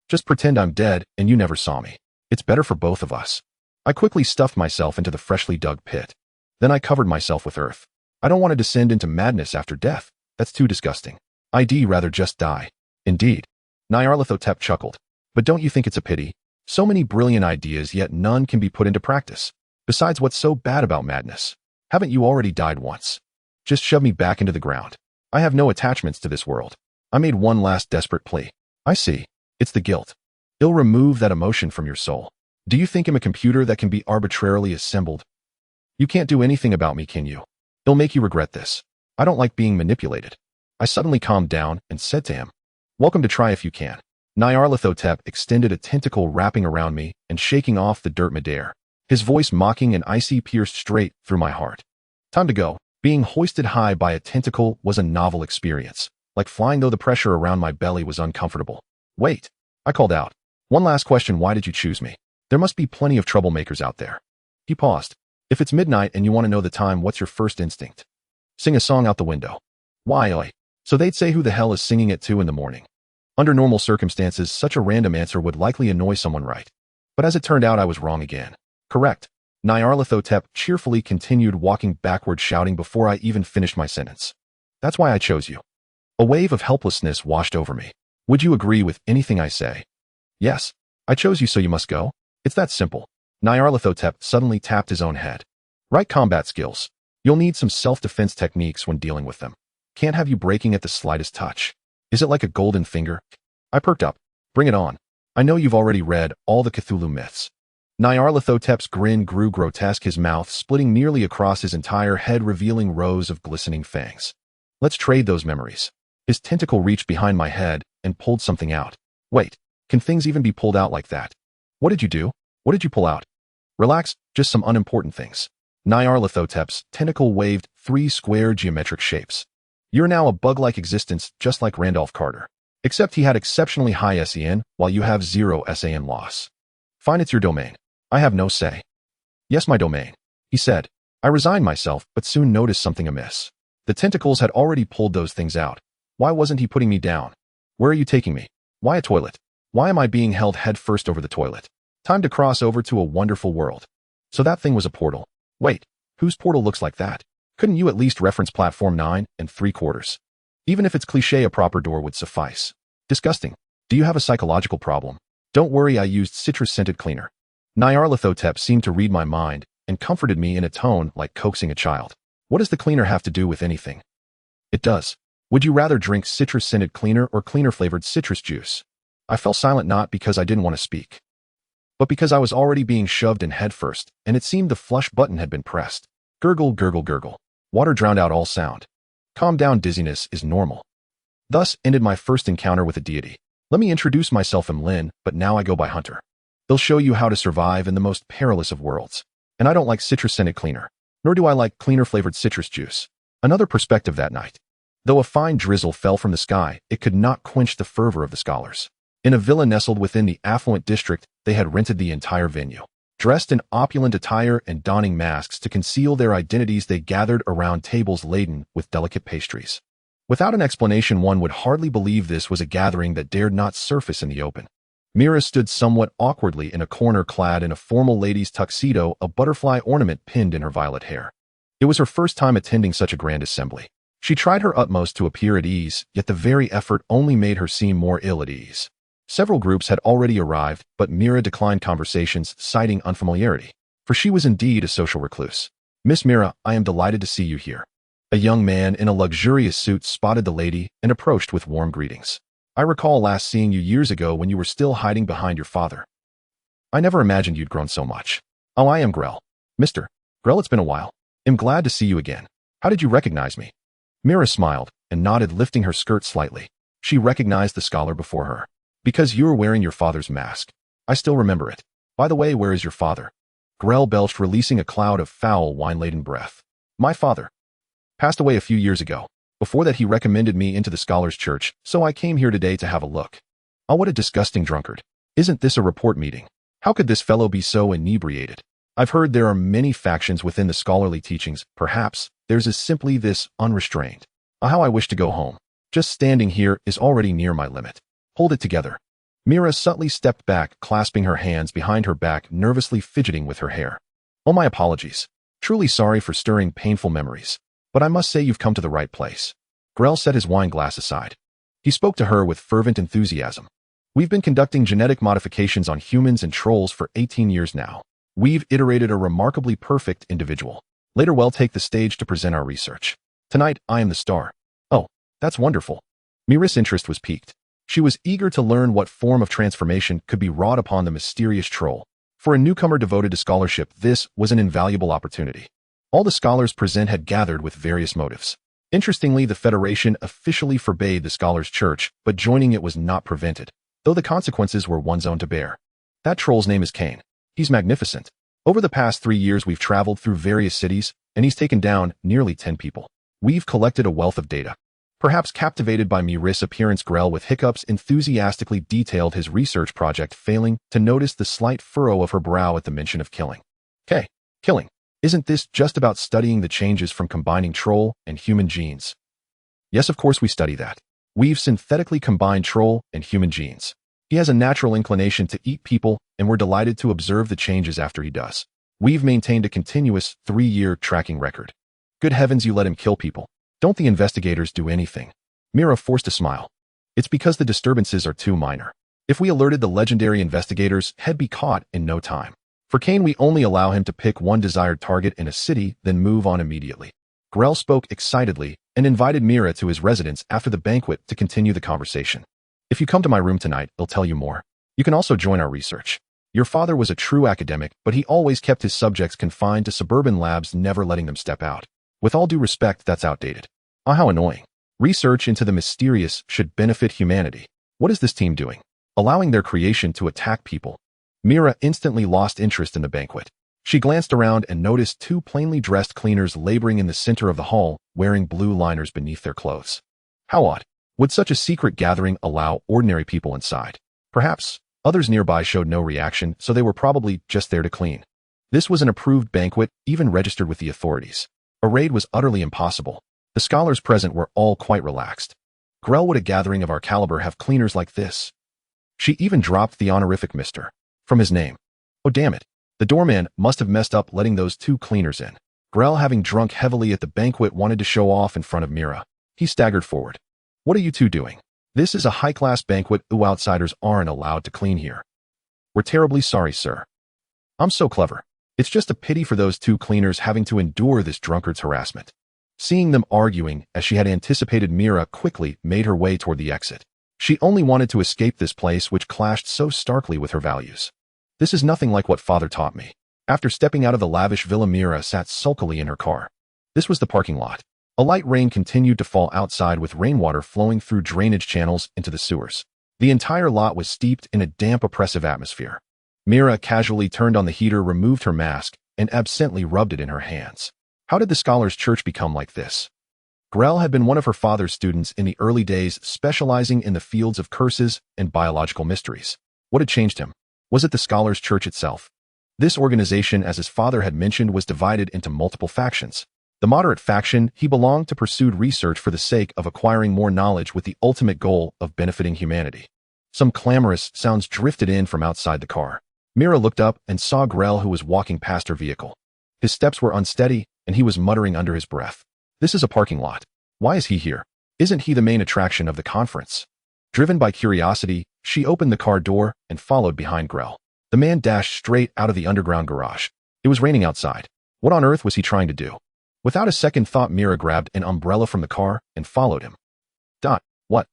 Just pretend I'm dead and you never saw me. It's better for both of us. I quickly stuffed myself into the freshly dug pit. Then I covered myself with earth. I don't want to descend into madness after death. That's too disgusting. I'd rather just die. Indeed. Nyarlathotep chuckled. But don't you think it's a pity? So many brilliant ideas, yet none can be put into practice. Besides, what's so bad about madness? Haven't you already died once? Just shove me back into the ground. I have no attachments to this world. I made one last desperate plea. I see. It's the guilt. It'll remove that emotion from your soul. Do you think I'm a computer that can be arbitrarily assembled? You can't do anything about me, can you? It'll make you regret this. I don't like being manipulated. I suddenly calmed down and said to him, welcome to try if you can. Nyarlathotep extended a tentacle wrapping around me and shaking off the dirt midair. His voice mocking and icy pierced straight through my heart. Time to go. Being hoisted high by a tentacle was a novel experience, like flying though the pressure around my belly was uncomfortable. Wait, I called out. One last question, why did you choose me? There must be plenty of troublemakers out there. He paused. If it's midnight and you want to know the time, what's your first instinct? Sing a song out the window. Why, oi? So they'd say who the hell is singing at 2 in the morning? Under normal circumstances, such a random answer would likely annoy someone, right? But as it turned out, I was wrong again. Correct. Nyarlathotep cheerfully continued walking backward, shouting before I even finished my sentence. That's why I chose you. A wave of helplessness washed over me. Would you agree with anything I say? Yes. I chose you, so you must go. It's that simple. Nyarlathotep suddenly tapped his own head. Right combat skills. You'll need some self-defense techniques when dealing with them. Can't have you breaking at the slightest touch. Is it like a golden finger? I perked up. Bring it on. I know you've already read all the Cthulhu myths. Nyarlathotep's grin grew grotesque, his mouth splitting nearly across his entire head, revealing rows of glistening fangs. Let's trade those memories. His tentacle reached behind my head and pulled something out. Wait, can things even be pulled out like that? What did you do? What did you pull out? Relax, just some unimportant things. Nyarlathotep's tentacle waved 3 square geometric shapes. You're now a bug-like existence, just like Randolph Carter. Except he had exceptionally high SEN, while you have 0 SAN loss. Fine, it's your domain. I have no say. Yes, my domain, he said. I resigned myself, but soon noticed something amiss. The tentacles had already pulled those things out. Why wasn't he putting me down? Where are you taking me? Why a toilet? Why am I being held head first over the toilet? Time to cross over to a wonderful world. So that thing was a portal. Wait, whose portal looks like that? Couldn't you at least reference platform 9 3/4? Even if it's cliché, a proper door would suffice. Disgusting. Do you have a psychological problem? Don't worry, I used citrus-scented cleaner. Nyarlathotep seemed to read my mind and comforted me in a tone like coaxing a child. What does the cleaner have to do with anything? It does. Would you rather drink citrus-scented cleaner or cleaner-flavored citrus juice? I fell silent, not because I didn't want to speak, but because I was already being shoved in headfirst, and it seemed the flush button had been pressed. Gurgle, gurgle, gurgle. Water drowned out all sound. Calm down, dizziness is normal. Thus ended my first encounter with a deity. Let me introduce myself, I'm Lin, but now I go by Hunter. They'll show you how to survive in the most perilous of worlds. And I don't like citrus-scented cleaner, nor do I like cleaner-flavored citrus juice. Another perspective that night. Though a fine drizzle fell from the sky, it could not quench the fervor of the scholars. In a villa nestled within the affluent district, they had rented the entire venue. Dressed in opulent attire and donning masks to conceal their identities, they gathered around tables laden with delicate pastries. Without an explanation, one would hardly believe this was a gathering that dared not surface in the open. Mira stood somewhat awkwardly in a corner, clad in a formal lady's tuxedo, a butterfly ornament pinned in her violet hair. It was her first time attending such a grand assembly. She tried her utmost to appear at ease, yet the very effort only made her seem more ill at ease. Several groups had already arrived, but Mira declined conversations, citing unfamiliarity, for she was indeed a social recluse. Miss Mira, I am delighted to see you here. A young man in a luxurious suit spotted the lady and approached with warm greetings. I recall last seeing you years ago when you were still hiding behind your father. I never imagined you'd grown so much. Oh, I am Grell. Mr. Grell, it's been a while. I'm glad to see you again. How did you recognize me? Mira smiled and nodded, lifting her skirt slightly. She recognized the scholar before her. Because you were wearing your father's mask. I still remember it. By the way, where is your father? Grell belched, releasing a cloud of foul, wine-laden breath. My father passed away a few years ago. Before that, he recommended me into the scholar's church, so I came here today to have a look. Oh, what a disgusting drunkard. Isn't this a report meeting? How could this fellow be so inebriated? I've heard there are many factions within the scholarly teachings. Perhaps theirs is simply this unrestrained. How I wish to go home. Just standing here is already near my limit. Hold it together. Mira subtly stepped back, clasping her hands behind her back, nervously fidgeting with her hair. Oh, my apologies. Truly sorry for stirring painful memories. But I must say you've come to the right place. Grell set his wine glass aside. He spoke to her with fervent enthusiasm. We've been conducting genetic modifications on humans and trolls for 18 years now. We've iterated a remarkably perfect individual. Later we'll take the stage to present our research. Tonight, I am the star. Oh, that's wonderful. Mira's interest was piqued. She was eager to learn what form of transformation could be wrought upon the mysterious troll. For a newcomer devoted to scholarship, this was an invaluable opportunity. All the scholars present had gathered with various motives. Interestingly, the Federation officially forbade the scholars' church, but joining it was not prevented, though the consequences were one's own to bear. That troll's name is Cain. He's magnificent. Over the past 3 years, we've traveled through various cities, and he's taken down nearly 10 people. We've collected a wealth of data. Perhaps captivated by Mira's appearance, Grell with hiccups enthusiastically detailed his research project, failing to notice the slight furrow of her brow at the mention of killing. Killing. Isn't this just about studying the changes from combining troll and human genes? Yes, of course we study that. We've synthetically combined troll and human genes. He has a natural inclination to eat people, and we're delighted to observe the changes after he does. We've maintained a continuous 3-year tracking record. Good heavens, you let him kill people. Don't the investigators do anything? Mira forced a smile. It's because the disturbances are too minor. If we alerted the legendary investigators, he'd be caught in no time. For Cain, we only allow him to pick one desired target in a city, then move on immediately. Grell spoke excitedly and invited Mira to his residence after the banquet to continue the conversation. If you come to my room tonight, I'll tell you more. You can also join our research. Your father was a true academic, but he always kept his subjects confined to suburban labs, never letting them step out. With all due respect, that's outdated. Ah, how annoying. Research into the mysterious should benefit humanity. What is this team doing? Allowing their creation to attack people. Mira instantly lost interest in the banquet. She glanced around and noticed 2 plainly dressed cleaners laboring in the center of the hall, wearing blue liners beneath their clothes. How odd. Would such a secret gathering allow ordinary people inside? Perhaps. Others nearby showed no reaction, so they were probably just there to clean. This was an approved banquet, even registered with the authorities. A raid was utterly impossible. The scholars present were all quite relaxed. Grell, would a gathering of our caliber have cleaners like this? She even dropped the honorific Mr. from his name. Oh, damn it. The doorman must have messed up letting those 2 cleaners in. Grell, having drunk heavily at the banquet, wanted to show off in front of Mira. He staggered forward. What are you 2 doing? This is a high-class banquet. Outsiders aren't allowed to clean here. We're terribly sorry, sir. I'm so clever. It's just a pity for those 2 cleaners having to endure this drunkard's harassment. Seeing them arguing, as she had anticipated, Mira quickly made her way toward the exit. She only wanted to escape this place which clashed so starkly with her values. This is nothing like what father taught me. After stepping out of the lavish villa, Mira sat sulkily in her car. This was the parking lot. A light rain continued to fall outside, with rainwater flowing through drainage channels into the sewers. The entire lot was steeped in a damp, oppressive atmosphere. Mira casually turned on the heater, removed her mask, and absently rubbed it in her hands. How did the scholars' church become like this? Grell had been one of her father's students in the early days, specializing in the fields of curses and biological mysteries. What had changed him? Was it the scholars' church itself? This organization, as his father had mentioned, was divided into multiple factions. The moderate faction he belonged to pursued research for the sake of acquiring more knowledge, with the ultimate goal of benefiting humanity. Some clamorous sounds drifted in from outside the car. Mira looked up and saw Grell, who was walking past her vehicle. His steps were unsteady, and he was muttering under his breath. This is a parking lot. Why is he here? Isn't he the main attraction of the conference? Driven by curiosity, she opened the car door and followed behind Grell. The man dashed straight out of the underground garage. It was raining outside. What on earth was he trying to do? Without a second thought, Mira grabbed an umbrella from the car and followed him. What?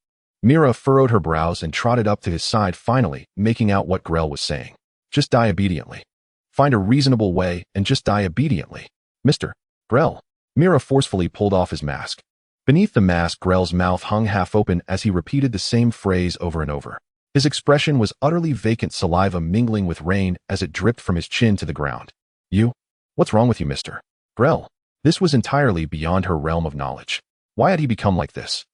Mira furrowed her brows and trotted up to his side, finally making out what Grell was saying. Just die obediently. Find a reasonable way and just die obediently. Mr. Grell. Mira forcefully pulled off his mask. Beneath the mask, Grell's mouth hung half open as he repeated the same phrase over and over. His expression was utterly vacant, saliva mingling with rain as it dripped from his chin to the ground. You? What's wrong with you, Mr. Grell? This was entirely beyond her realm of knowledge. Why had he become like this?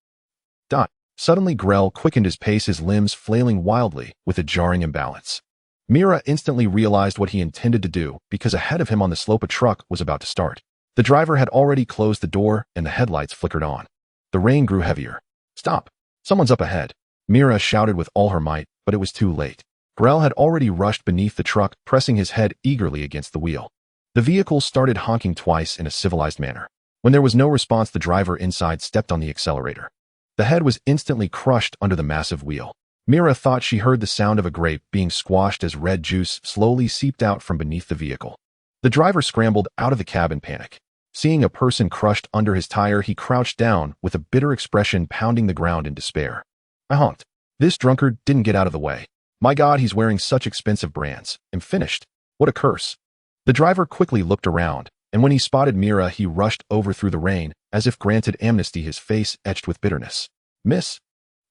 Suddenly Grell quickened his pace, his limbs flailing wildly with a jarring imbalance. Mira instantly realized what he intended to do because ahead of him on the slope a truck was about to start. The driver had already closed the door and the headlights flickered on. The rain grew heavier. Stop! Someone's up ahead. Mira shouted with all her might, but it was too late. Grell had already rushed beneath the truck, pressing his head eagerly against the wheel. The vehicle started honking twice in a civilized manner. When there was no response, the driver inside stepped on the accelerator. The head was instantly crushed under the massive wheel. Mira thought she heard the sound of a grape being squashed as red juice slowly seeped out from beneath the vehicle. The driver scrambled out of the cab in panic. Seeing a person crushed under his tire, he crouched down with a bitter expression, pounding the ground in despair. I honked. This drunkard didn't get out of the way. My God, he's wearing such expensive brands. I'm finished. What a curse. The driver quickly looked around, and when he spotted Mira, he rushed over through the rain, as if granted amnesty, his face etched with bitterness. Miss?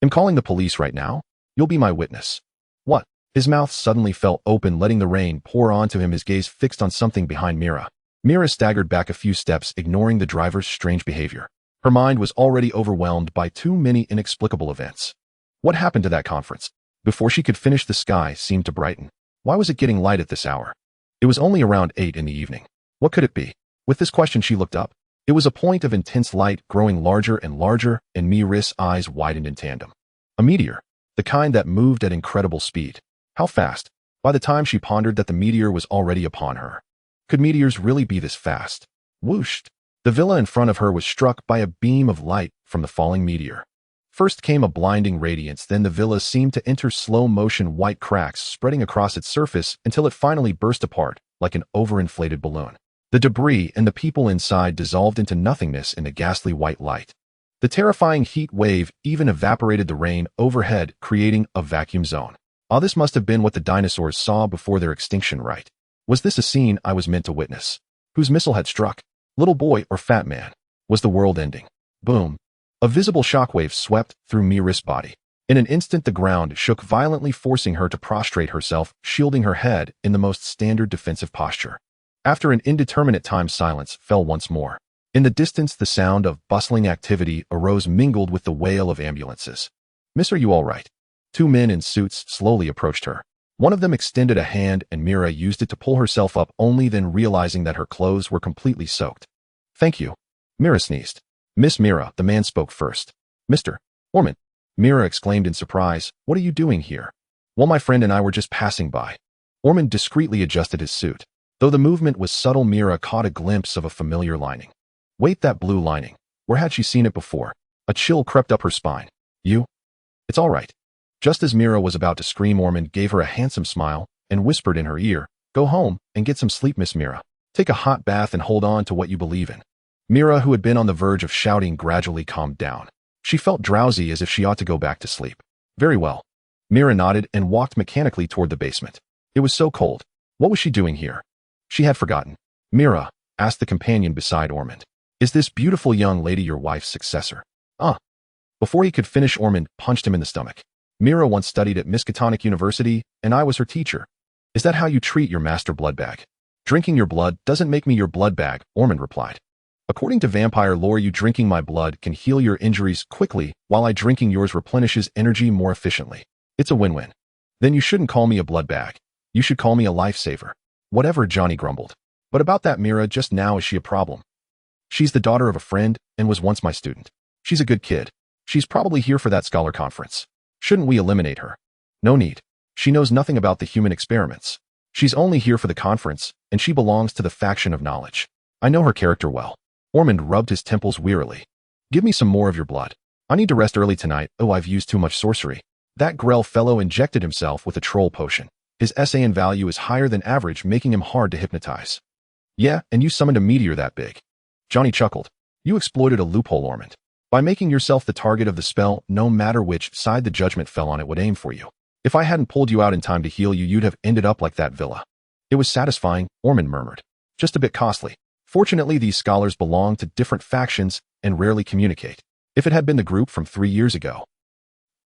I'm calling the police right now. You'll be my witness. What? His mouth suddenly fell open, letting the rain pour onto him, his gaze fixed on something behind Mira. Mira staggered back a few steps, ignoring the driver's strange behavior. Her mind was already overwhelmed by too many inexplicable events. What happened to that conference? Before she could finish, the sky seemed to brighten. Why was it getting light at this hour? It was only around 8 in the evening. What could it be? With this question, she looked up. It was a point of intense light, growing larger and larger, and Mira's eyes widened in tandem. A meteor. The kind that moved at incredible speed. How fast? By the time she pondered that, the meteor was already upon her. Could meteors really be this fast? Whooshed. The villa in front of her was struck by a beam of light from the falling meteor. First came a blinding radiance, then the villa seemed to enter slow motion, white cracks spreading across its surface until it finally burst apart like an overinflated balloon. The debris and the people inside dissolved into nothingness in the ghastly white light. The terrifying heat wave even evaporated the rain overhead, creating a vacuum zone. This must have been what the dinosaurs saw before their extinction, right? Was this a scene I was meant to witness? Whose missile had struck? Little boy or fat man? Was the world ending? Boom. A visible shockwave swept through Mira's body. In an instant, the ground shook violently, forcing her to prostrate herself, shielding her head in the most standard defensive posture. After an indeterminate time, silence fell once more. In the distance, the sound of bustling activity arose, mingled with the wail of ambulances. Miss, are you all right? Two men in suits slowly approached her. One of them extended a hand, and Mira used it to pull herself up, only then realizing that her clothes were completely soaked. Thank you. Mira sneezed. Miss Mira, the man spoke first. Mr. Ormond. Mira exclaimed in surprise. What are you doing here? Well, my friend and I were just passing by. Ormond discreetly adjusted his suit. Though the movement was subtle, Mira caught a glimpse of a familiar lining. Wait, that blue lining. Where had she seen it before? A chill crept up her spine. You? It's all right. Just as Mira was about to scream, Ormond gave her a handsome smile and whispered in her ear, Go home and get some sleep, Miss Mira. Take a hot bath and hold on to what you believe in. Mira, who had been on the verge of shouting, gradually calmed down. She felt drowsy, as if she ought to go back to sleep. Very well. Mira nodded and walked mechanically toward the basement. It was so cold. What was she doing here? She had forgotten. Mira, asked the companion beside Ormond, is this beautiful young lady your wife's successor? Before he could finish, Ormond punched him in the stomach. Mira once studied at Miskatonic University, and I was her teacher. Is that how you treat your master bloodbag? Drinking your blood doesn't make me your bloodbag, Ormond replied. According to vampire lore, you drinking my blood can heal your injuries quickly, while I drinking yours replenishes energy more efficiently. It's a win-win. Then you shouldn't call me a bloodbag. You should call me a lifesaver. Whatever, Johnny grumbled. But about that Mira just now, is she a problem? She's the daughter of a friend and was once my student. She's a good kid. She's probably here for that scholar conference. Shouldn't we eliminate her? No need. She knows nothing about the human experiments. She's only here for the conference, and she belongs to the faction of knowledge. I know her character well. Ormond rubbed his temples wearily. Give me some more of your blood. I need to rest early tonight. Oh, I've used too much sorcery. That Grell fellow injected himself with a troll potion. His SAN value is higher than average, making him hard to hypnotize. Yeah, and you summoned a meteor that big. Johnny chuckled. You exploited a loophole, Ormond. By making yourself the target of the spell, no matter which side the judgment fell on, it would aim for you. If I hadn't pulled you out in time to heal you, you'd have ended up like that villa. It was satisfying, Ormond murmured. Just a bit costly. Fortunately, these scholars belong to different factions and rarely communicate. If it had been the group from 3 years ago.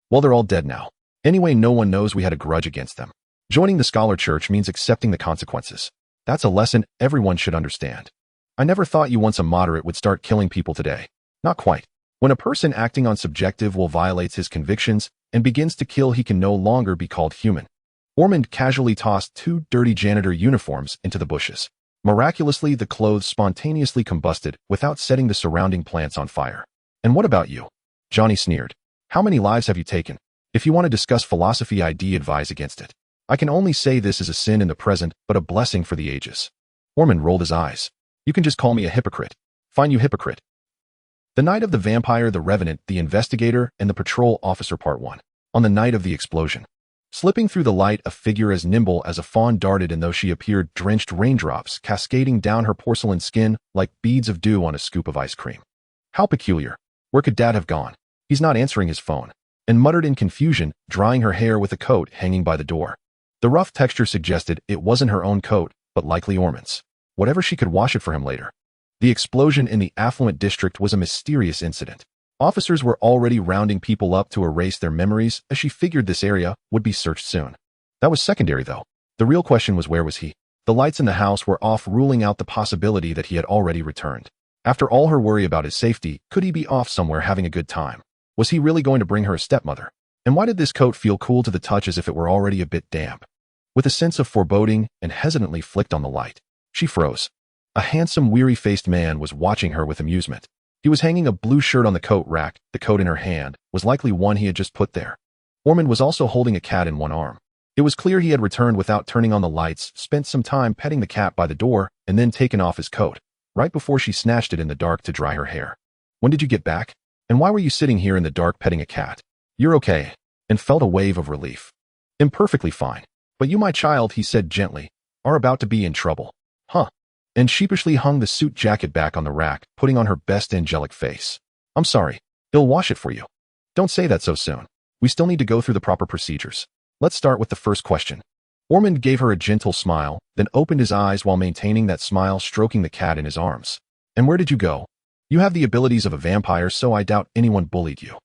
Well, they're all dead now. Anyway, no one knows we had a grudge against them. Joining the Scholar Church means accepting the consequences. That's a lesson everyone should understand. I never thought you once a moderate would start killing people today. Not quite. When a person acting on subjective will violates his convictions and begins to kill, he can no longer be called human. Ormond casually tossed 2 dirty janitor uniforms into the bushes. Miraculously, the clothes spontaneously combusted without setting the surrounding plants on fire. And what about you? Johnny sneered. How many lives have you taken? If you want to discuss philosophy, I advise against it. I can only say this is a sin in the present, but a blessing for the ages. Ormond rolled his eyes. You can just call me a hypocrite. Fine, you hypocrite. The Night of the Vampire, the Revenant, the Investigator, and the Patrol Officer Part 1. On the night of the explosion. Slipping through the light, a figure as nimble as a fawn darted, and though she appeared drenched, raindrops cascading down her porcelain skin like beads of dew on a scoop of ice cream. How peculiar. Where could Dad have gone? He's not answering his phone. And muttered in confusion, drying her hair with a coat hanging by the door. The rough texture suggested it wasn't her own coat, but likely Ormond's. Whatever, she could wash it for him later. The explosion in the affluent district was a mysterious incident. Officers were already rounding people up to erase their memories, as she figured this area would be searched soon. That was secondary, though. The real question was, where was he? The lights in the house were off, ruling out the possibility that he had already returned. After all her worry about his safety, could he be off somewhere having a good time? Was he really going to bring her a stepmother? And why did this coat feel cool to the touch, as if it were already a bit damp? With a sense of foreboding and hesitantly flicked on the light, she froze. A handsome, weary-faced man was watching her with amusement. He was hanging a blue shirt on the coat rack. The coat in her hand was likely one he had just put there. Ormond was also holding a cat in one arm. It was clear he had returned without turning on the lights, spent some time petting the cat by the door, and then taken off his coat, right before she snatched it in the dark to dry her hair. When did you get back? And why were you sitting here in the dark petting a cat? You're okay. And felt a wave of relief. Imperfectly fine. But you, my child, he said gently, are about to be in trouble. Huh. And sheepishly hung the suit jacket back on the rack, putting on her best angelic face. I'm sorry. He'll wash it for you. Don't say that so soon. We still need to go through the proper procedures. Let's start with the first question. Ormond gave her a gentle smile, then opened his eyes while maintaining that smile, stroking the cat in his arms. And where did you go? You have the abilities of a vampire, so I doubt anyone bullied you.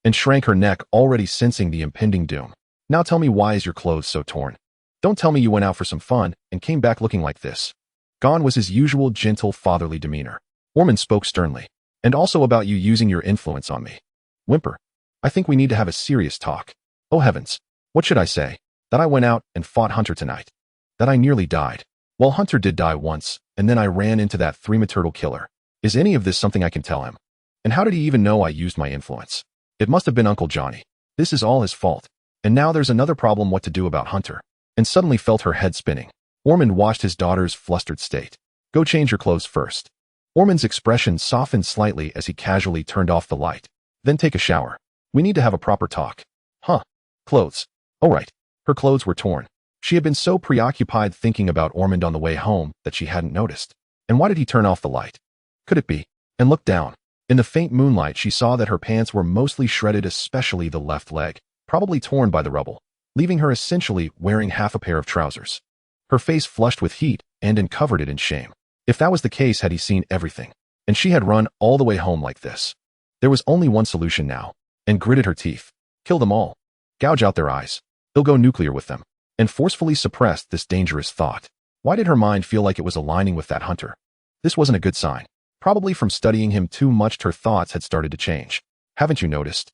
And shrank her neck, already sensing the impending doom. Now tell me, why is your clothes so torn? Don't tell me you went out for some fun and came back looking like this. Gone was his usual gentle, fatherly demeanor. Ormond spoke sternly. And also about you using your influence on me. Whimper. I think we need to have a serious talk. Oh heavens. What should I say? That I went out and fought Hunter tonight. That I nearly died. Well, Hunter did die once, and then I ran into that three-turtle killer. Is any of this something I can tell him? And how did he even know I used my influence? It must have been Uncle Johnny. This is all his fault. And now there's another problem, what to do about Hunter. And suddenly felt her head spinning. Ormond watched his daughter's flustered state. Go change your clothes first. Ormond's expression softened slightly as he casually turned off the light. Then take a shower. We need to have a proper talk. Huh. Clothes. Oh right. Her clothes were torn. She had been so preoccupied thinking about Ormond on the way home that she hadn't noticed. And why did he turn off the light? Could it be? And looked down. In the faint moonlight, she saw that her pants were mostly shredded, especially the left leg, probably torn by the rubble, leaving her essentially wearing half a pair of trousers. Her face flushed with heat and uncovered it in shame. If that was the case, had he seen everything? And she had run all the way home like this. There was only one solution now, and gritted her teeth. Kill them all. Gouge out their eyes. He'll go nuclear with them. And forcefully suppressed this dangerous thought. Why did her mind feel like it was aligning with that Hunter? This wasn't a good sign. Probably from studying him too much, her thoughts had started to change. Haven't you noticed?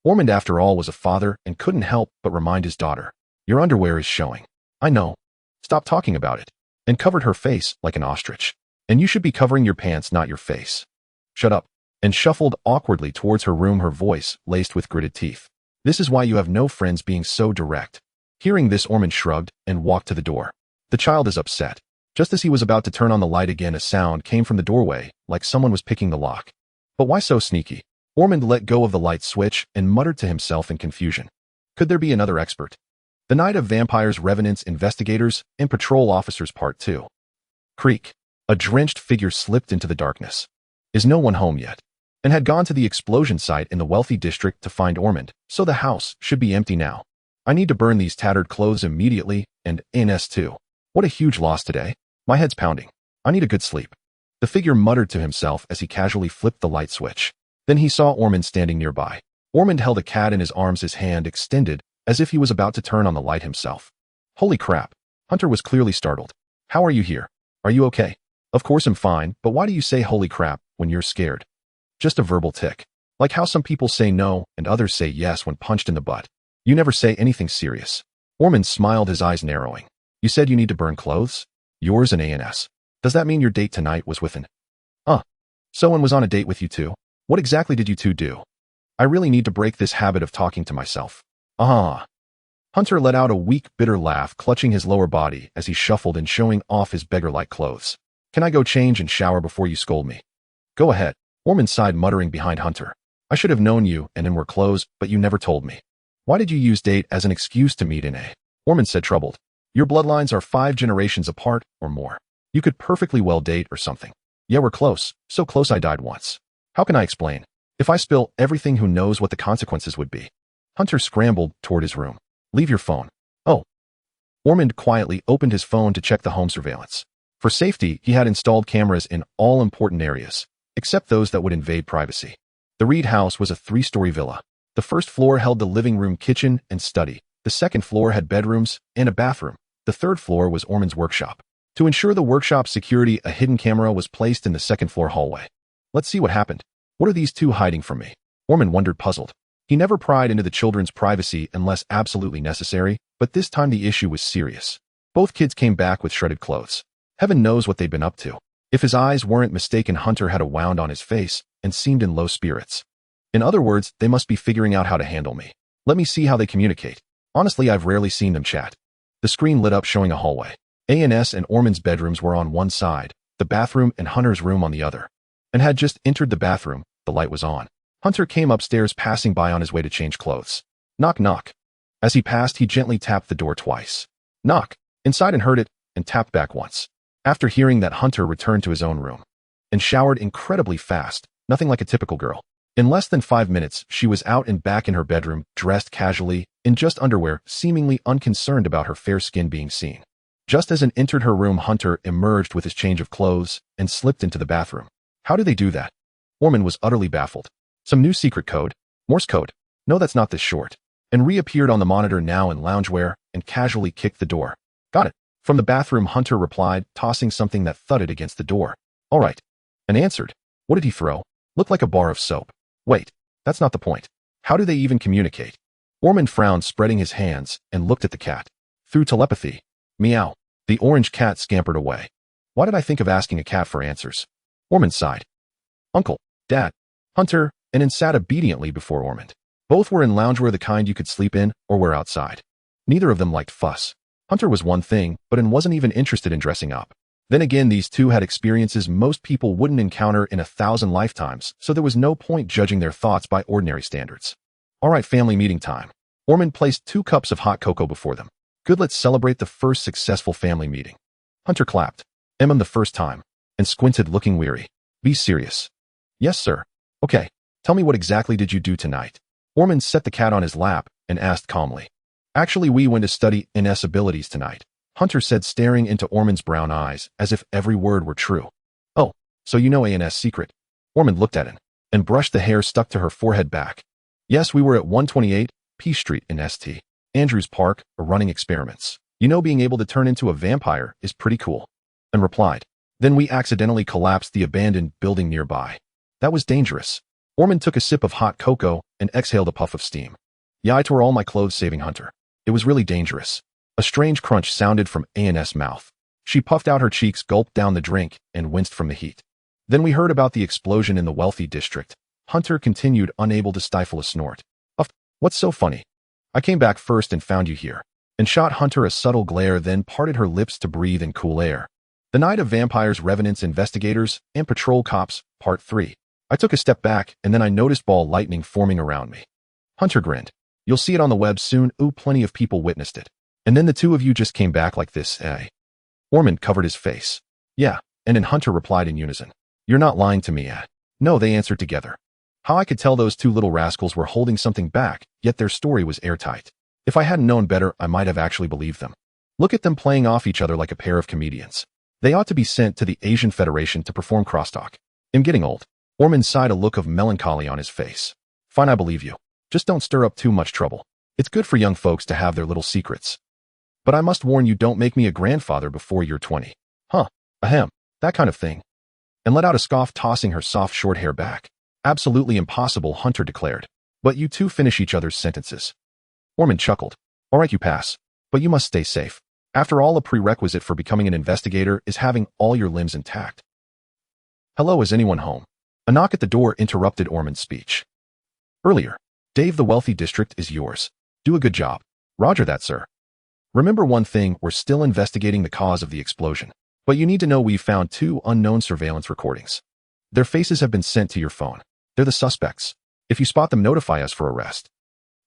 Ormond, after all, was a father and couldn't help but remind his daughter. Your underwear is showing. I know. Stop talking about it. And covered her face like an ostrich. And you should be covering your pants, not your face. Shut up. And shuffled awkwardly towards her room, her voice laced with gritted teeth. This is why you have no friends, being so direct. Hearing this, Ormond shrugged and walked to the door. The child is upset. Just as he was about to turn on the light again, a sound came from the doorway, like someone was picking the lock. But why so sneaky? Ormond let go of the light switch and muttered to himself in confusion. Could there be another expert? The Night of Vampires, Revenants, Investigators, and Patrol Officers Part 2. Creak. A drenched figure slipped into the darkness. Is no one home yet? And had gone to the explosion site in the wealthy district to find Ormond, so the house should be empty now. I need to burn these tattered clothes immediately, and NS too. What a huge loss today. My head's pounding. I need a good sleep. The figure muttered to himself as he casually flipped the light switch. Then he saw Ormond standing nearby. Ormond held a cat in his arms, his hand extended, as if he was about to turn on the light himself. Holy crap. Hunter was clearly startled. How are you here? Are you okay? Of course I'm fine, but why do you say holy crap when you're scared? Just a verbal tic. Like how some people say no and others say yes when punched in the butt. You never say anything serious. Ormond smiled, his eyes narrowing. You said you need to burn clothes? Yours and ANS. Does that mean your date tonight was with an... Someone was on a date with you too? What exactly did you two do? I really need to break this habit of talking to myself. Hunter let out a weak, bitter laugh, clutching his lower body as he shuffled and showing off his beggar-like clothes. Can I go change and shower before you scold me? Go ahead. Ormond sighed, muttering behind Hunter. I should have known you and in were clothes, but you never told me. Why did you use date as an excuse to meet in a... Ormond said, troubled. Your bloodlines are 5 generations apart or more. You could perfectly well date or something. Yeah, we're close. So close I died once. How can I explain? If I spill everything, who knows what the consequences would be? Hunter scrambled toward his room. Leave your phone. Oh. Ormond quietly opened his phone to check the home surveillance. For safety, he had installed cameras in all important areas, except those that would invade privacy. The Reed house was a 3-story villa. The first floor held the living room, kitchen, and study. The second floor had bedrooms and a bathroom. The third floor was Ormond's workshop. To ensure the workshop's security, a hidden camera was placed in the second floor hallway. Let's see what happened. What are these two hiding from me? Ormond wondered, puzzled. He never pried into the children's privacy unless absolutely necessary, but this time the issue was serious. Both kids came back with shredded clothes. Heaven knows what they'd been up to. If his eyes weren't mistaken, Hunter had a wound on his face and seemed in low spirits. In other words, they must be figuring out how to handle me. Let me see how they communicate. Honestly, I've rarely seen them chat. The screen lit up, showing a hallway. ANS and Ormond's bedrooms were on one side, the bathroom and Hunter's room on the other. And had just entered the bathroom, the light was on. Hunter came upstairs, passing by on his way to change clothes. Knock, knock. As he passed, he gently tapped the door twice. Knock. Inside, and heard it, and tapped back once. After hearing that, Hunter returned to his own room and showered incredibly fast, nothing like a typical girl. In less than 5 minutes, she was out and back in her bedroom, dressed casually, in just underwear, seemingly unconcerned about her fair skin being seen. Just as it entered her room, Hunter emerged with his change of clothes and slipped into the bathroom. How did they do that? Ormond was utterly baffled. Some new secret code? Morse code? No, that's not this short. And reappeared on the monitor, now in loungewear, and casually kicked the door. Got it. From the bathroom, Hunter replied, tossing something that thudded against the door. All right. And answered. What did he throw? Looked like a bar of soap. Wait, that's not the point. How do they even communicate? Ormond frowned, spreading his hands, and looked at the cat. Through telepathy. Meow. The orange cat scampered away. Why did I think of asking a cat for answers? Ormond sighed. Uncle, Dad, Hunter, and then sat obediently before Ormond. Both were in loungewear, the kind you could sleep in or wear outside. Neither of them liked fuss. Hunter was one thing, but wasn't even interested in dressing up. Then again, these two had experiences most people wouldn't encounter in 1,000 lifetimes, so there was no point judging their thoughts by ordinary standards. All right, family meeting time. Ormond placed 2 cups of hot cocoa before them. Good, let's celebrate the first successful family meeting. Hunter clapped. The first time. And squinted, looking weary. Be serious. Yes, sir. Okay. Tell me, what exactly did you do tonight? Ormond set the cat on his lap and asked calmly. Actually, we went to study NS abilities tonight, Hunter said, staring into Ormond's brown eyes as if every word were true. Oh, so you know ANS secret? Ormond looked at him and brushed the hair stuck to her forehead back. Yes, we were at 128 P Street in St. Andrews Park, running experiments. You know, being able to turn into a vampire is pretty cool. And replied. Then we accidentally collapsed the abandoned building nearby. That was dangerous. Ormond took a sip of hot cocoa and exhaled a puff of steam. Yeah, I tore all my clothes saving Hunter. It was really dangerous. A strange crunch sounded from ANS' mouth. She puffed out her cheeks, gulped down the drink, and winced from the heat. Then we heard about the explosion in the wealthy district. Hunter continued, unable to stifle a snort. What's so funny? I came back first and found you here. And shot Hunter a subtle glare, then parted her lips to breathe in cool air. The Night of Vampires, Revenants, Investigators, and Patrol Cops, Part 3. I took a step back, and then I noticed ball lightning forming around me. Hunter grinned. You'll see it on the web soon. Ooh, plenty of people witnessed it. And then the two of you just came back like this, eh? Ormond covered his face. Yeah, and then Hunter replied in unison. You're not lying to me, eh? No, they answered together. How I could tell those two little rascals were holding something back, yet their story was airtight. If I hadn't known better, I might have actually believed them. Look at them playing off each other like a pair of comedians. They ought to be sent to the Asian Federation to perform crosstalk. I'm getting old. Ormond sighed, a look of melancholy on his face. Fine, I believe you. Just don't stir up too much trouble. It's good for young folks to have their little secrets. But I must warn you, don't make me a grandfather before you're 20. Huh, ahem, that kind of thing. And let out a scoff, tossing her soft short hair back. Absolutely impossible, Hunter declared. But you two finish each other's sentences. Ormond chuckled. All right, you pass. But you must stay safe. After all, a prerequisite for becoming an investigator is having all your limbs intact. Hello, is anyone home? A knock at the door interrupted Ormond's speech. Earlier. Dave, the wealthy district is yours. Do a good job. Roger that, sir. Remember one thing, we're still investigating the cause of the explosion. But you need to know we've found 2 unknown surveillance recordings. Their faces have been sent to your phone. They're the suspects. If you spot them, notify us for arrest.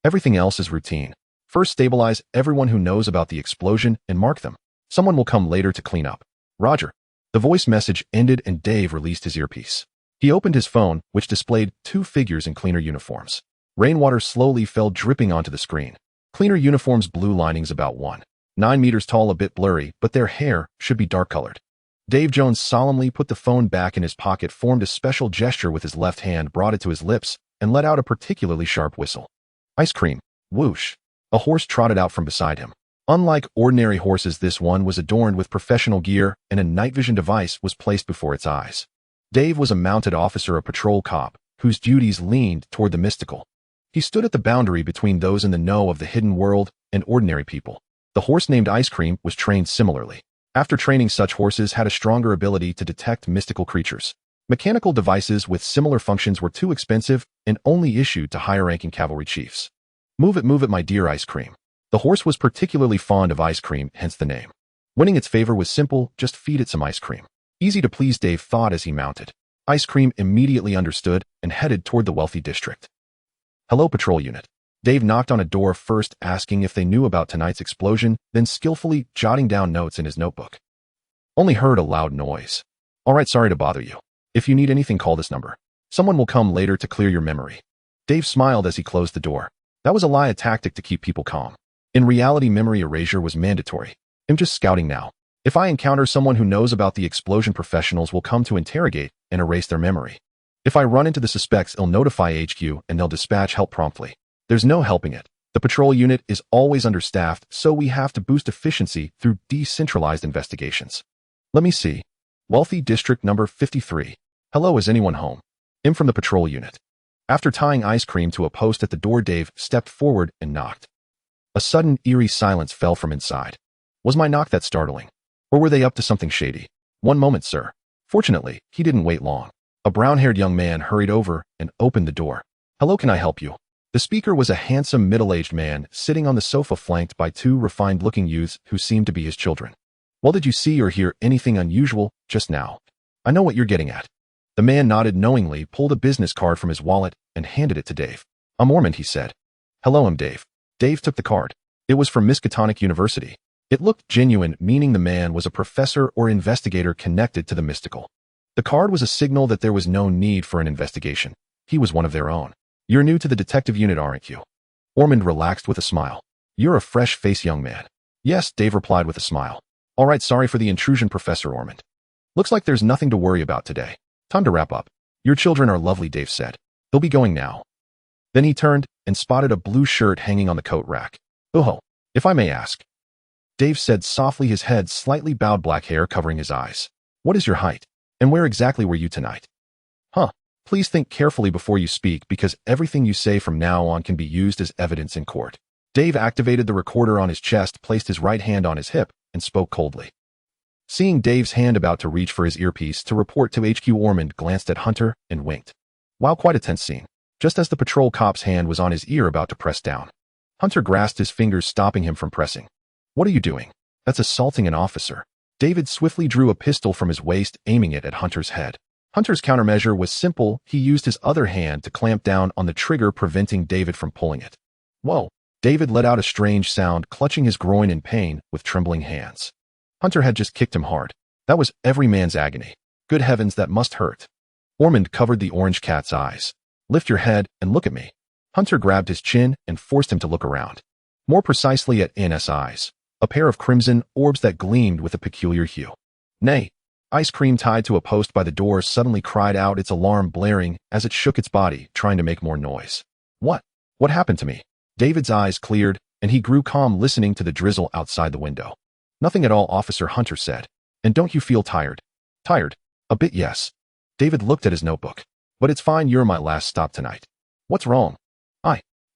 Everything else is routine. First, stabilize everyone who knows about the explosion and mark them. Someone will come later to clean up. Roger. The voice message ended and Dave released his earpiece. He opened his phone, which displayed 2 figures in cleaner uniforms. Rainwater slowly fell dripping onto the screen. Cleaner uniforms, blue linings about 1.9 meters tall, a bit blurry, but their hair should be dark-colored. Dave Jones solemnly put the phone back in his pocket, formed a special gesture with his left hand, brought it to his lips, and let out a particularly sharp whistle. Ice cream. Whoosh. A horse trotted out from beside him. Unlike ordinary horses, this one was adorned with professional gear, and a night vision device was placed before its eyes. Dave was a mounted officer, a patrol cop, whose duties leaned toward the mystical. He stood at the boundary between those in the know of the hidden world and ordinary people. The horse named Ice Cream was trained similarly. After training, such horses had a stronger ability to detect mystical creatures. Mechanical devices with similar functions were too expensive and only issued to higher-ranking cavalry chiefs. Move it, my dear Ice Cream. The horse was particularly fond of ice cream, hence the name. Winning its favor was simple, just feed it some ice cream. Easy to please, Dave thought as he mounted. Ice Cream immediately understood and headed toward the wealthy district. Hello, patrol unit. Dave knocked on a door, first asking if they knew about tonight's explosion, then skillfully jotting down notes in his notebook. Only heard a loud noise. All right, sorry to bother you. If you need anything, call this number. Someone will come later to clear your memory. Dave smiled as he closed the door. That was a lie, a tactic to keep people calm. In reality, memory erasure was mandatory. I'm just scouting now. If I encounter someone who knows about the explosion, professionals will come to interrogate and erase their memory. If I run into the suspects, I'll notify HQ and they'll dispatch help promptly. There's no helping it. The patrol unit is always understaffed, so we have to boost efficiency through decentralized investigations. Let me see. Wealthy District number 53. Hello, is anyone home? I'm from the patrol unit. After tying Ice Cream to a post at the door, Dave stepped forward and knocked. A sudden, eerie silence fell from inside. Was my knock that startling? Or were they up to something shady? One moment, sir. Fortunately, he didn't wait long. A brown-haired young man hurried over and opened the door. Hello, can I help you? The speaker was a handsome, middle-aged man sitting on the sofa, flanked by 2 refined-looking youths who seemed to be his children. Well, did you see or hear anything unusual just now? I know what you're getting at. The man nodded knowingly, pulled a business card from his wallet, and handed it to Dave. I'm Ormond, he said. Hello, I'm Dave. Dave took the card. It was from Miskatonic University. It looked genuine, meaning the man was a professor or investigator connected to the mystical. The card was a signal that there was no need for an investigation. He was one of their own. You're new to the detective unit, aren't you? Ormond relaxed with a smile. You're a fresh-faced young man. Yes, Dave replied with a smile. All right, sorry for the intrusion, Professor Ormond. Looks like there's nothing to worry about today. Time to wrap up. Your children are lovely, Dave said. They'll be going now. Then he turned and spotted a blue shirt hanging on the coat rack. Oh, if I may ask. Dave said softly, his head slightly bowed, black hair covering his eyes. What is your height? And where exactly were you tonight? Huh. Please think carefully before you speak, because everything you say from now on can be used as evidence in court. Dave activated the recorder on his chest, placed his right hand on his hip, and spoke coldly. Seeing Dave's hand about to reach for his earpiece to report to HQ, Ormond glanced at Hunter and winked. Wow, quite a tense scene. Just as the patrol cop's hand was on his ear about to press down, Hunter grasped his fingers, stopping him from pressing. What are you doing? That's assaulting an officer. David swiftly drew a pistol from his waist, aiming it at Hunter's head. Hunter's countermeasure was simple. He used his other hand to clamp down on the trigger, preventing David from pulling it. Whoa! David let out a strange sound, clutching his groin in pain with trembling hands. Hunter had just kicked him hard. That was every man's agony. Good heavens, that must hurt. Ormond covered the orange cat's eyes. Lift your head and look at me. Hunter grabbed his chin and forced him to look around. More precisely at N's eyes. A pair of crimson orbs that gleamed with a peculiar hue. Nay, Ice cream tied to a post by the door suddenly cried out, its alarm blaring as it shook its body, trying to make more noise. What? What happened to me? David's eyes cleared, and he grew calm listening to the drizzle outside the window. Nothing at all, Officer Hunter said. And don't you feel tired? Tired? A bit, yes. David looked at his notebook. But it's fine, you're my last stop tonight. What's wrong?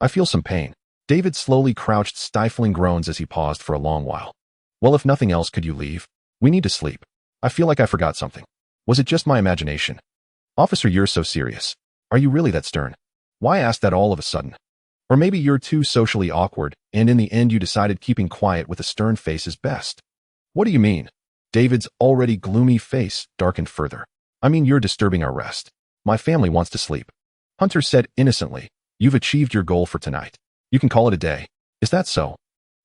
I feel some pain. David slowly crouched, stifling groans as he paused for a long while. Well, if nothing else, could you leave? We need to sleep. I feel like I forgot something. Was it just my imagination? Officer, you're so serious. Are you really that stern? Why ask that all of a sudden? Or maybe you're too socially awkward, and in the end you decided keeping quiet with a stern face is best. What do you mean? David's already gloomy face darkened further. I mean, you're disturbing our rest. My family wants to sleep. Hunter said innocently. You've achieved your goal for tonight. You can call it a day. Is that so?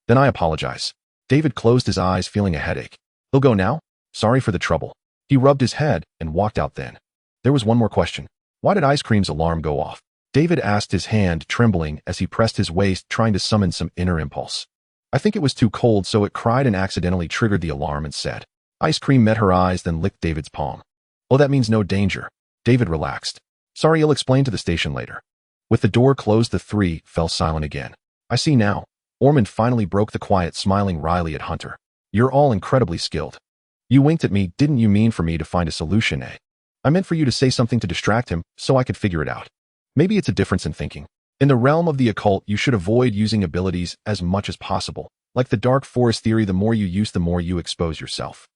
Then I apologize. David closed his eyes, feeling a headache. He'll go now? Sorry for the trouble. He rubbed his head and walked out then. There was one more question. Why did Ice Cream's alarm go off? David asked, his hand trembling as he pressed his waist, trying to summon some inner impulse. I think it was too cold, so it cried and accidentally triggered the alarm and said. Ice Cream met her eyes, then licked David's palm. Oh, that means no danger. David relaxed. Sorry, you'll explain to the station later. With the door closed, the three fell silent again. I see now. Ormond finally broke the quiet, smiling wryly at Hunter. You're all incredibly skilled. You winked at me, didn't you mean for me to find a solution, eh? I meant for you to say something to distract him, so I could figure it out. Maybe it's a difference in thinking. In the realm of the occult, you should avoid using abilities as much as possible. Like the dark forest theory, the more you use, the more you expose yourself.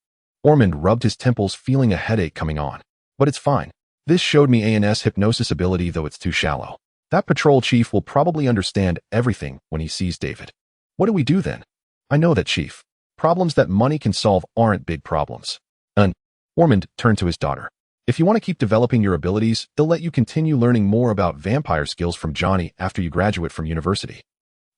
Ormond rubbed his temples, feeling a headache coming on. But it's fine. This showed me ANS hypnosis ability, though it's too shallow. That patrol chief will probably understand everything when he sees David. What do we do then? I know that, Chief. Problems that money can solve aren't big problems. Ormond turned to his daughter. If you want to keep developing your abilities, they'll let you continue learning more about vampire skills from Johnny after you graduate from university.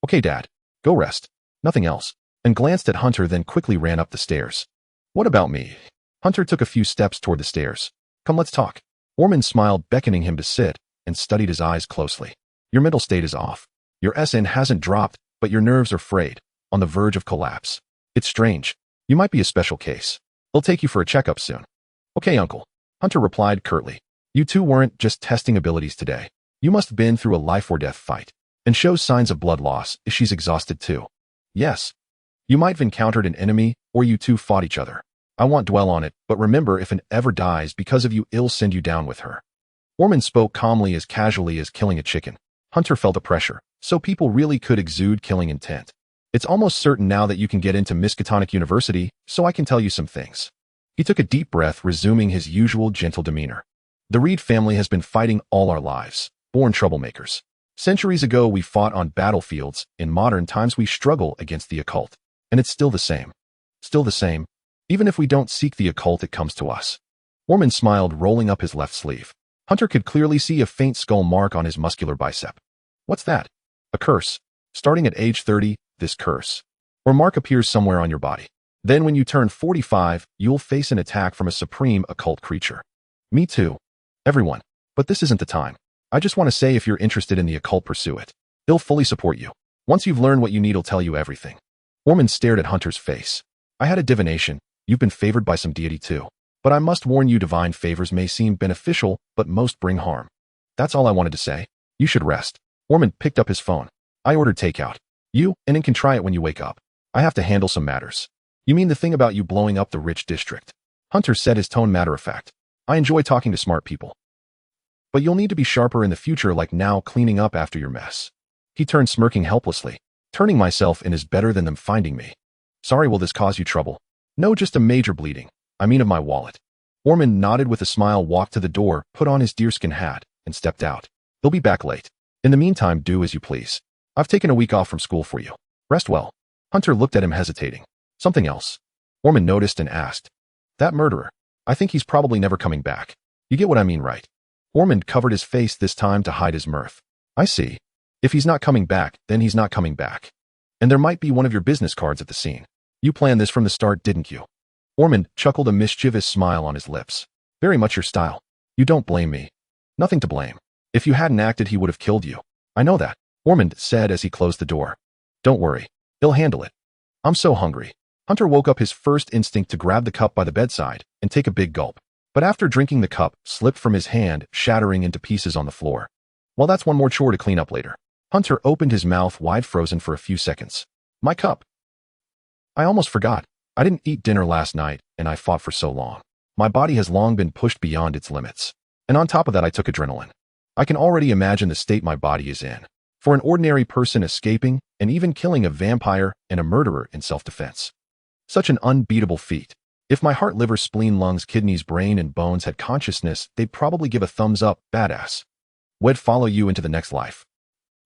Okay, Dad. Go rest. Nothing else. And glanced at Hunter, then quickly ran up the stairs. What about me? Hunter took a few steps toward the stairs. Come, let's talk. Ormond smiled, beckoning him to sit, and studied his eyes closely. Your mental state is off. Your SN hasn't dropped, but your nerves are frayed, on the verge of collapse. It's strange. You might be a special case. They'll take you for a checkup soon. Okay, Uncle. Hunter replied curtly. You two weren't just testing abilities today. You must have been through a life-or-death fight, and shows signs of blood loss. She's exhausted too. Yes. You might have encountered an enemy, or you two fought each other. I won't dwell on it, but remember, if an ever dies because of you, I'll send you down with her. Ormond spoke calmly, as casually as killing a chicken. Hunter felt the pressure, so people really could exude killing intent. It's almost certain now that you can get into Miskatonic University, so I can tell you some things. He took a deep breath, resuming his usual gentle demeanor. The Reed family has been fighting all our lives, born troublemakers. Centuries ago we fought on battlefields, in modern times we struggle against the occult. And it's still the same. Still the same. Even if we don't seek the occult, it comes to us. Ormond smiled, rolling up his left sleeve. Hunter could clearly see a faint skull mark on his muscular bicep. What's that? A curse. Starting at age 30, this curse or mark appears somewhere on your body. Then when you turn 45, you'll face an attack from a supreme occult creature. Me too. Everyone. But this isn't the time. I just want to say, if you're interested in the occult, pursue it. They'll fully support you. Once you've learned what you need, I'll tell you everything. Ormond stared at Hunter's face. I had a divination. You've been favored by some deity too. But I must warn you, divine favors may seem beneficial, but most bring harm. That's all I wanted to say. You should rest. Ormond picked up his phone. I ordered takeout. You, and it can try it when you wake up. I have to handle some matters. You mean the thing about you blowing up the rich district? Hunter said, his tone matter-of-fact. I enjoy talking to smart people. But you'll need to be sharper in the future, like now cleaning up after your mess. He turned, smirking helplessly. Turning myself in is better than them finding me. Sorry, will this cause you trouble? No, just a major bleeding. I mean of my wallet. Ormond nodded with a smile, walked to the door, put on his deerskin hat, and stepped out. He'll be back late. In the meantime, do as you please. I've taken a week off from school for you. Rest well. Hunter looked at him, hesitating. Something else? Ormond noticed and asked. That murderer. I think he's probably never coming back. You get what I mean, right? Ormond covered his face, this time to hide his mirth. I see. If he's not coming back, then he's not coming back. And there might be one of your business cards at the scene. You planned this from the start, didn't you? Ormond chuckled, a mischievous smile on his lips. Very much your style. You don't blame me. Nothing to blame. If you hadn't acted, he would have killed you. I know that, Ormond said as he closed the door. Don't worry. He'll handle it. I'm so hungry. Hunter woke up, his first instinct to grab the cup by the bedside and take a big gulp. But after drinking, the cup slipped from his hand, shattering into pieces on the floor. Well, that's one more chore to clean up later. Hunter opened his mouth wide, frozen for a few seconds. My cup. I almost forgot. I didn't eat dinner last night, and I fought for so long. My body has long been pushed beyond its limits. And on top of that, I took adrenaline. I can already imagine the state my body is in. For an ordinary person escaping and even killing a vampire and a murderer in self-defense. Such an unbeatable feat. If my heart, liver, spleen, lungs, kidneys, brain, and bones had consciousness, they'd probably give a thumbs up, badass. We'd follow you into the next life.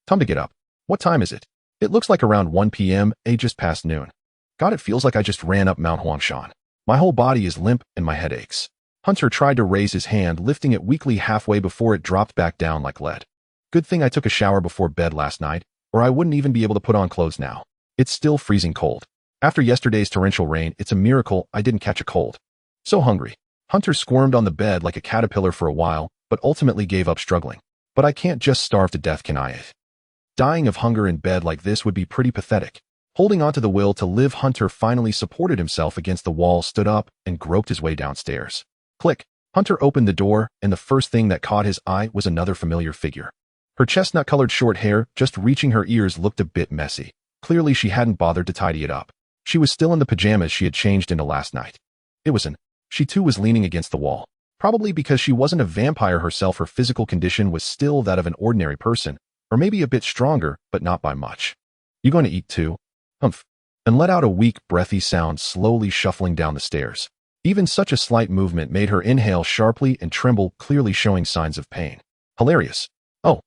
Time to get up. What time is it? It looks like around 1 p.m., just past noon. God, it feels like I just ran up Mount Huangshan. My whole body is limp and my head aches. Hunter tried to raise his hand, lifting it weakly halfway before it dropped back down like lead. Good thing I took a shower before bed last night, or I wouldn't even be able to put on clothes now. It's still freezing cold. After yesterday's torrential rain, it's a miracle I didn't catch a cold. So hungry. Hunter squirmed on the bed like a caterpillar for a while, but ultimately gave up struggling. But I can't just starve to death, can I? Dying of hunger in bed like this would be pretty pathetic. Holding on to the will to live, Hunter finally supported himself against the wall, stood up, and groped his way downstairs. Click. Hunter opened the door, and the first thing that caught his eye was another familiar figure. Her chestnut-colored short hair, just reaching her ears, looked a bit messy. Clearly, she hadn't bothered to tidy it up. She was still in the pajamas she had changed into last night. She too was leaning against the wall. Probably because she wasn't a vampire herself, her physical condition was still that of an ordinary person, or maybe a bit stronger, but not by much. You going to eat too? Humph. And let out a weak, breathy sound, slowly shuffling down the stairs. Even such a slight movement made her inhale sharply and tremble, clearly showing signs of pain. Hilarious. Oh.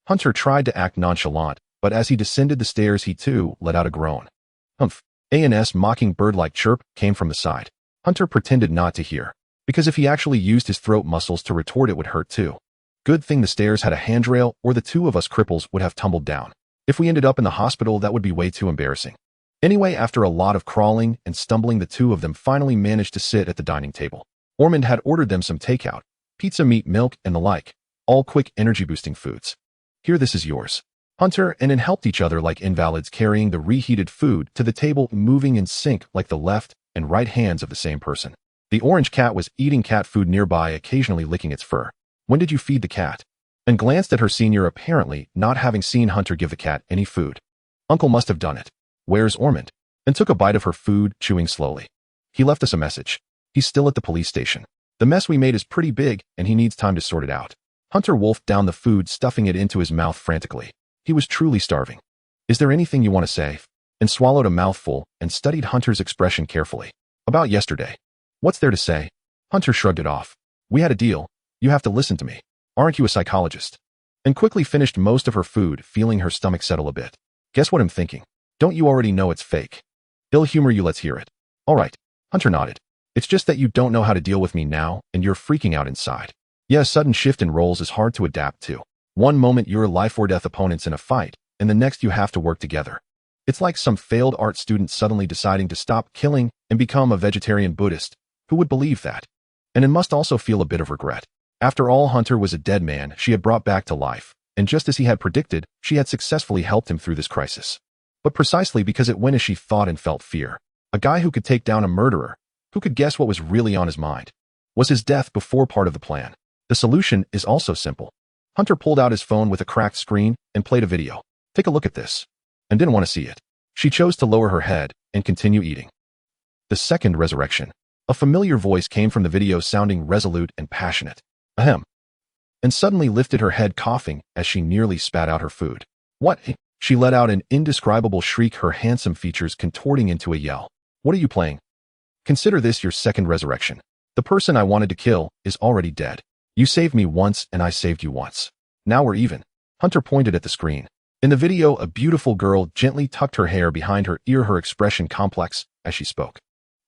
Hunter tried to act nonchalant, but as he descended the stairs, he too let out a groan. Humph. A&S mocking bird-like chirp came from the side. Hunter pretended not to hear, because if he actually used his throat muscles to retort, it would hurt too. Good thing the stairs had a handrail, or the two of us cripples would have tumbled down. If we ended up in the hospital, that would be way too embarrassing. Anyway, after a lot of crawling and stumbling, the two of them finally managed to sit at the dining table. Ormond had ordered them some takeout, pizza, meat, milk, and the like, all quick energy-boosting foods. Here, this is yours. Hunter and Ann helped each other like invalids, carrying the reheated food to the table, moving in sync like the left and right hands of the same person. The orange cat was eating cat food nearby, occasionally licking its fur. When did you feed the cat? And glanced at her senior, apparently not having seen Hunter give the cat any food. Uncle must have done it. Where's Ormond? And took a bite of her food, chewing slowly. He left us a message. He's still at the police station. The mess we made is pretty big, and he needs time to sort it out. Hunter wolfed down the food, stuffing it into his mouth frantically. He was truly starving. Is there anything you want to say? And swallowed a mouthful and studied Hunter's expression carefully. About yesterday. What's there to say? Hunter shrugged it off. We had a deal. You have to listen to me. Aren't you a psychologist? And quickly finished most of her food, feeling her stomach settle a bit. Guess what I'm thinking? Don't you already know it's fake? He'll humor you, let's hear it. All right. Hunter nodded. It's just that you don't know how to deal with me now, and you're freaking out inside. Yeah, a sudden shift in roles is hard to adapt to. One moment you're life or death opponents in a fight, and the next you have to work together. It's like some failed art student suddenly deciding to stop killing and become a vegetarian Buddhist. Who would believe that? And it must also feel a bit of regret. After all, Hunter was a dead man she had brought back to life, and just as he had predicted, she had successfully helped him through this crisis. But precisely because it went as she thought and felt fear. A guy who could take down a murderer, who could guess what was really on his mind. Was his death before part of the plan? The solution is also simple. Hunter pulled out his phone with a cracked screen and played a video. Take a look at this. And didn't want to see it. She chose to lower her head and continue eating. The second resurrection. A familiar voice came from the video, sounding resolute and passionate. Ahem. And suddenly lifted her head, coughing as she nearly spat out her food. What? She let out an indescribable shriek, her handsome features contorting into a yell. What are you playing? Consider this your second resurrection. The person I wanted to kill is already dead. You saved me once and I saved you once. Now we're even. Hunter pointed at the screen. In the video, a beautiful girl gently tucked her hair behind her ear, her expression complex as she spoke.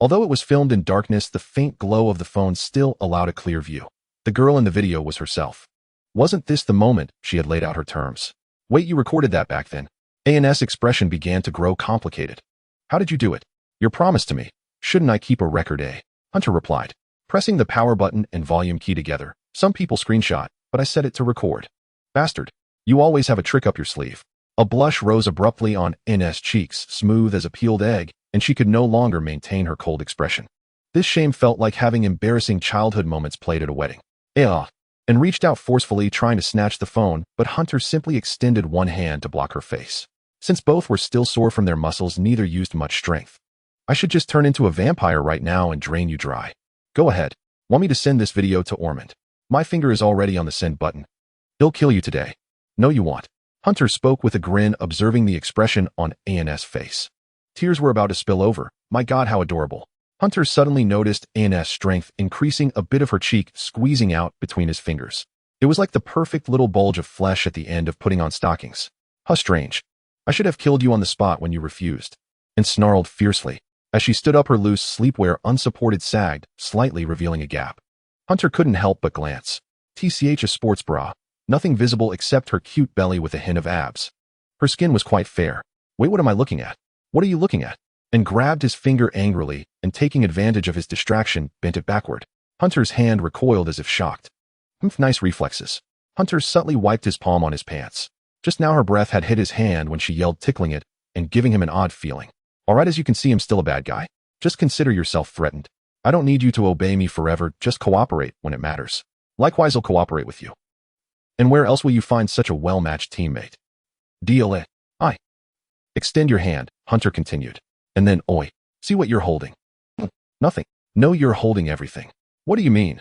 Although it was filmed in darkness, the faint glow of the phone still allowed a clear view. The girl in the video was herself. Wasn't this the moment she had laid out her terms? Wait, you recorded that back then? A&S expression began to grow complicated. How did you do it? Your promise to me. Shouldn't I keep a record, eh? Hunter replied, pressing the power button and volume key together. Some people screenshot, but I set it to record. Bastard. You always have a trick up your sleeve. A blush rose abruptly on A&S cheeks, smooth as a peeled egg, and she could no longer maintain her cold expression. This shame felt like having embarrassing childhood moments played at a wedding. And reached out forcefully, trying to snatch the phone, but Hunter simply extended one hand to block her face. Since both were still sore from their muscles, neither used much strength. I should just turn into a vampire right now and drain you dry. Go ahead. Want me to send this video to Ormond? My finger is already on the send button. He'll kill you today. No, you won't. Hunter spoke with a grin, observing the expression on An's face. Tears were about to spill over. My God, how adorable. Hunter suddenly noticed An's strength increasing, a bit of her cheek squeezing out between his fingers. It was like the perfect little bulge of flesh at the end of putting on stockings. How strange. I should have killed you on the spot when you refused. And snarled fiercely. As she stood up, her loose sleepwear unsupported sagged, slightly revealing a gap. Hunter couldn't help but glance. TCH, a sports bra. Nothing visible except her cute belly with a hint of abs. Her skin was quite fair. Wait, what am I looking at? What are you looking at? And grabbed his finger angrily, and taking advantage of his distraction, bent it backward. Hunter's hand recoiled as if shocked. Nice reflexes. Hunter subtly wiped his palm on his pants. Just now her breath had hit his hand when she yelled, tickling it, and giving him an odd feeling. Alright, as you can see, I'm still a bad guy. Just consider yourself threatened. I don't need you to obey me forever, just cooperate when it matters. Likewise, I'll cooperate with you. And where else will you find such a well-matched teammate? Deal it. Extend your hand, Hunter continued. And then, oi, see what you're holding. Nothing. No, you're holding everything. What do you mean?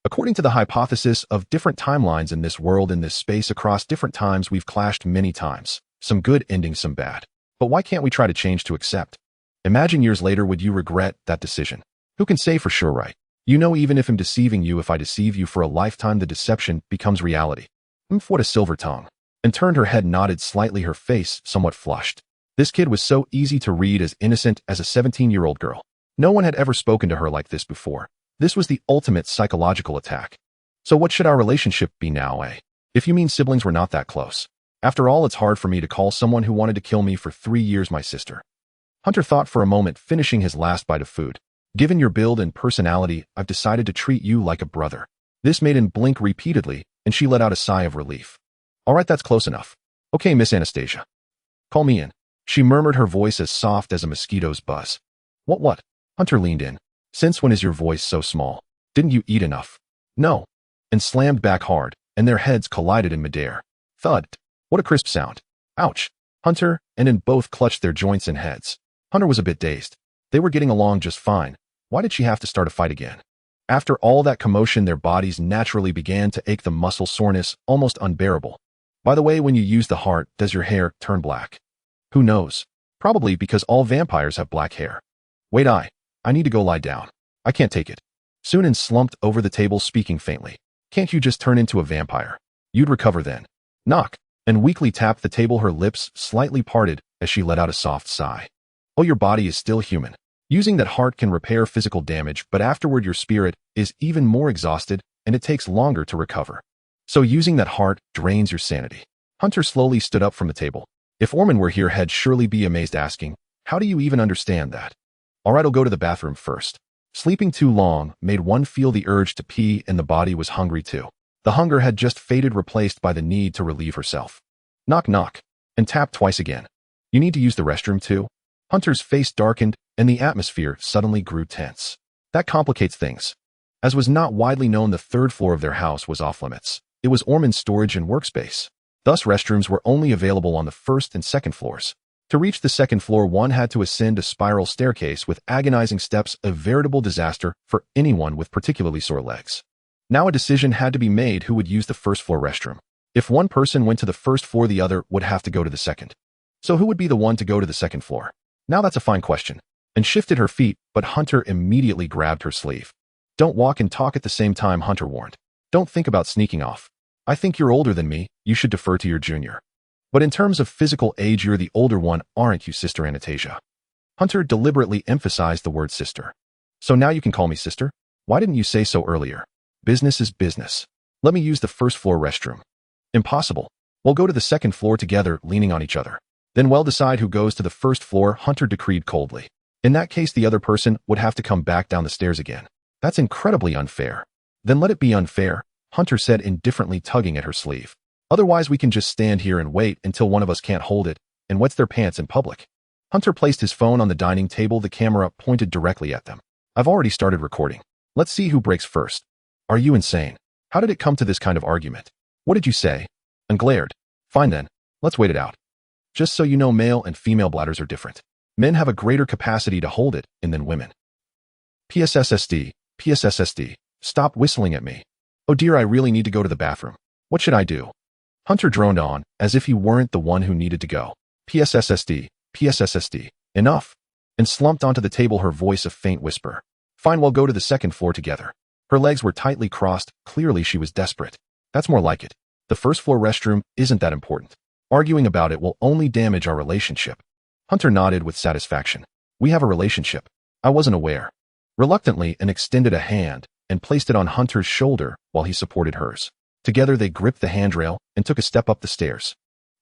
According to the hypothesis of different timelines in this world, in this space, across different times, we've clashed many times. Some good endings, some bad. But why can't we try to change to accept? Imagine years later, would you regret that decision? Who can say for sure, right? You know, even if I'm deceiving you, if I deceive you for a lifetime, the deception becomes reality. What a silver tongue. And turned her head, nodded slightly, her face somewhat flushed. This kid was so easy to read, as innocent as a 17-year-old girl. No one had ever spoken to her like this before. This was the ultimate psychological attack. So what should our relationship be now, eh? If you mean siblings, we're not that close. After all, it's hard for me to call someone who wanted to kill me for 3 years my sister. Hunter thought for a moment, finishing his last bite of food. Given your build and personality, I've decided to treat you like a brother. This made him blink repeatedly, and she let out a sigh of relief. All right, that's close enough. Okay, Miss Anastasia. Call me in. She murmured, her voice as soft as a mosquito's buzz. What? Hunter leaned in. Since when is your voice so small? Didn't you eat enough? No. And slammed back hard, and their heads collided in midair. Thud. What a crisp sound. Ouch. Hunter and Ann both clutched their joints and heads. Hunter was a bit dazed. They were getting along just fine. Why did she have to start a fight again? After all that commotion, their bodies naturally began to ache, the muscle soreness almost unbearable. By the way, when you use the heart, does your hair turn black? Who knows? Probably because all vampires have black hair. Wait, I need to go lie down. I can't take it. Sunan slumped over the table, speaking faintly. Can't you just turn into a vampire? You'd recover then. Knock. And weakly tapped the table, her lips slightly parted as she let out a soft sigh. Oh, your body is still human. Using that heart can repair physical damage, but afterward your spirit is even more exhausted and it takes longer to recover. So using that heart drains your sanity. Hunter slowly stood up from the table. If Ormond were here, he'd surely be amazed, asking, how do you even understand that? All right, I'll go to the bathroom first. Sleeping too long made one feel the urge to pee, and the body was hungry too. The hunger had just faded, replaced by the need to relieve herself. Knock, knock. And tapped twice again. You need to use the restroom too? Hunter's face darkened, and the atmosphere suddenly grew tense. That complicates things. As was not widely known, the third floor of their house was off limits. It was Ormond's storage and workspace. Thus, restrooms were only available on the first and second floors. To reach the second floor, one had to ascend a spiral staircase with agonizing steps, a veritable disaster for anyone with particularly sore legs. Now a decision had to be made who would use the first floor restroom. If one person went to the first floor, the other would have to go to the second. So who would be the one to go to the second floor? Now that's a fine question. And shifted her feet, but Hunter immediately grabbed her sleeve. Don't walk and talk at the same time, Hunter warned. Don't think about sneaking off. I think you're older than me, you should defer to your junior. But in terms of physical age, you're the older one, aren't you, Sister Anastasia? Hunter deliberately emphasized the word sister. So now you can call me sister? Why didn't you say so earlier? Business is business. Let me use the first floor restroom. Impossible. We'll go to the second floor together, leaning on each other. Then we'll decide who goes to the first floor, Hunter decreed coldly. In that case, the other person would have to come back down the stairs again. That's incredibly unfair. Then let it be unfair, Hunter said indifferently, tugging at her sleeve. Otherwise, we can just stand here and wait until one of us can't hold it and wets their pants in public. Hunter placed his phone on the dining table, the camera pointed directly at them. I've already started recording. Let's see who breaks first. Are you insane? How did it come to this kind of argument? What did you say? And glared. Fine then. Let's wait it out. Just so you know, male and female bladders are different. Men have a greater capacity to hold it in than women. PSSSD, PSSSD. Stop whistling at me. Oh dear, I really need to go to the bathroom. What should I do? Hunter droned on, as if he weren't the one who needed to go. PSSSD, PSSSD. Enough. And slumped onto the table, her voice a faint whisper. Fine, we'll go to the second floor together. Her legs were tightly crossed. Clearly she was desperate. That's more like it. The first floor restroom isn't that important. Arguing about it will only damage our relationship. Hunter nodded with satisfaction. We have a relationship. I wasn't aware. Reluctantly, and extended a hand and placed it on Hunter's shoulder while he supported hers. Together they gripped the handrail and took a step up the stairs.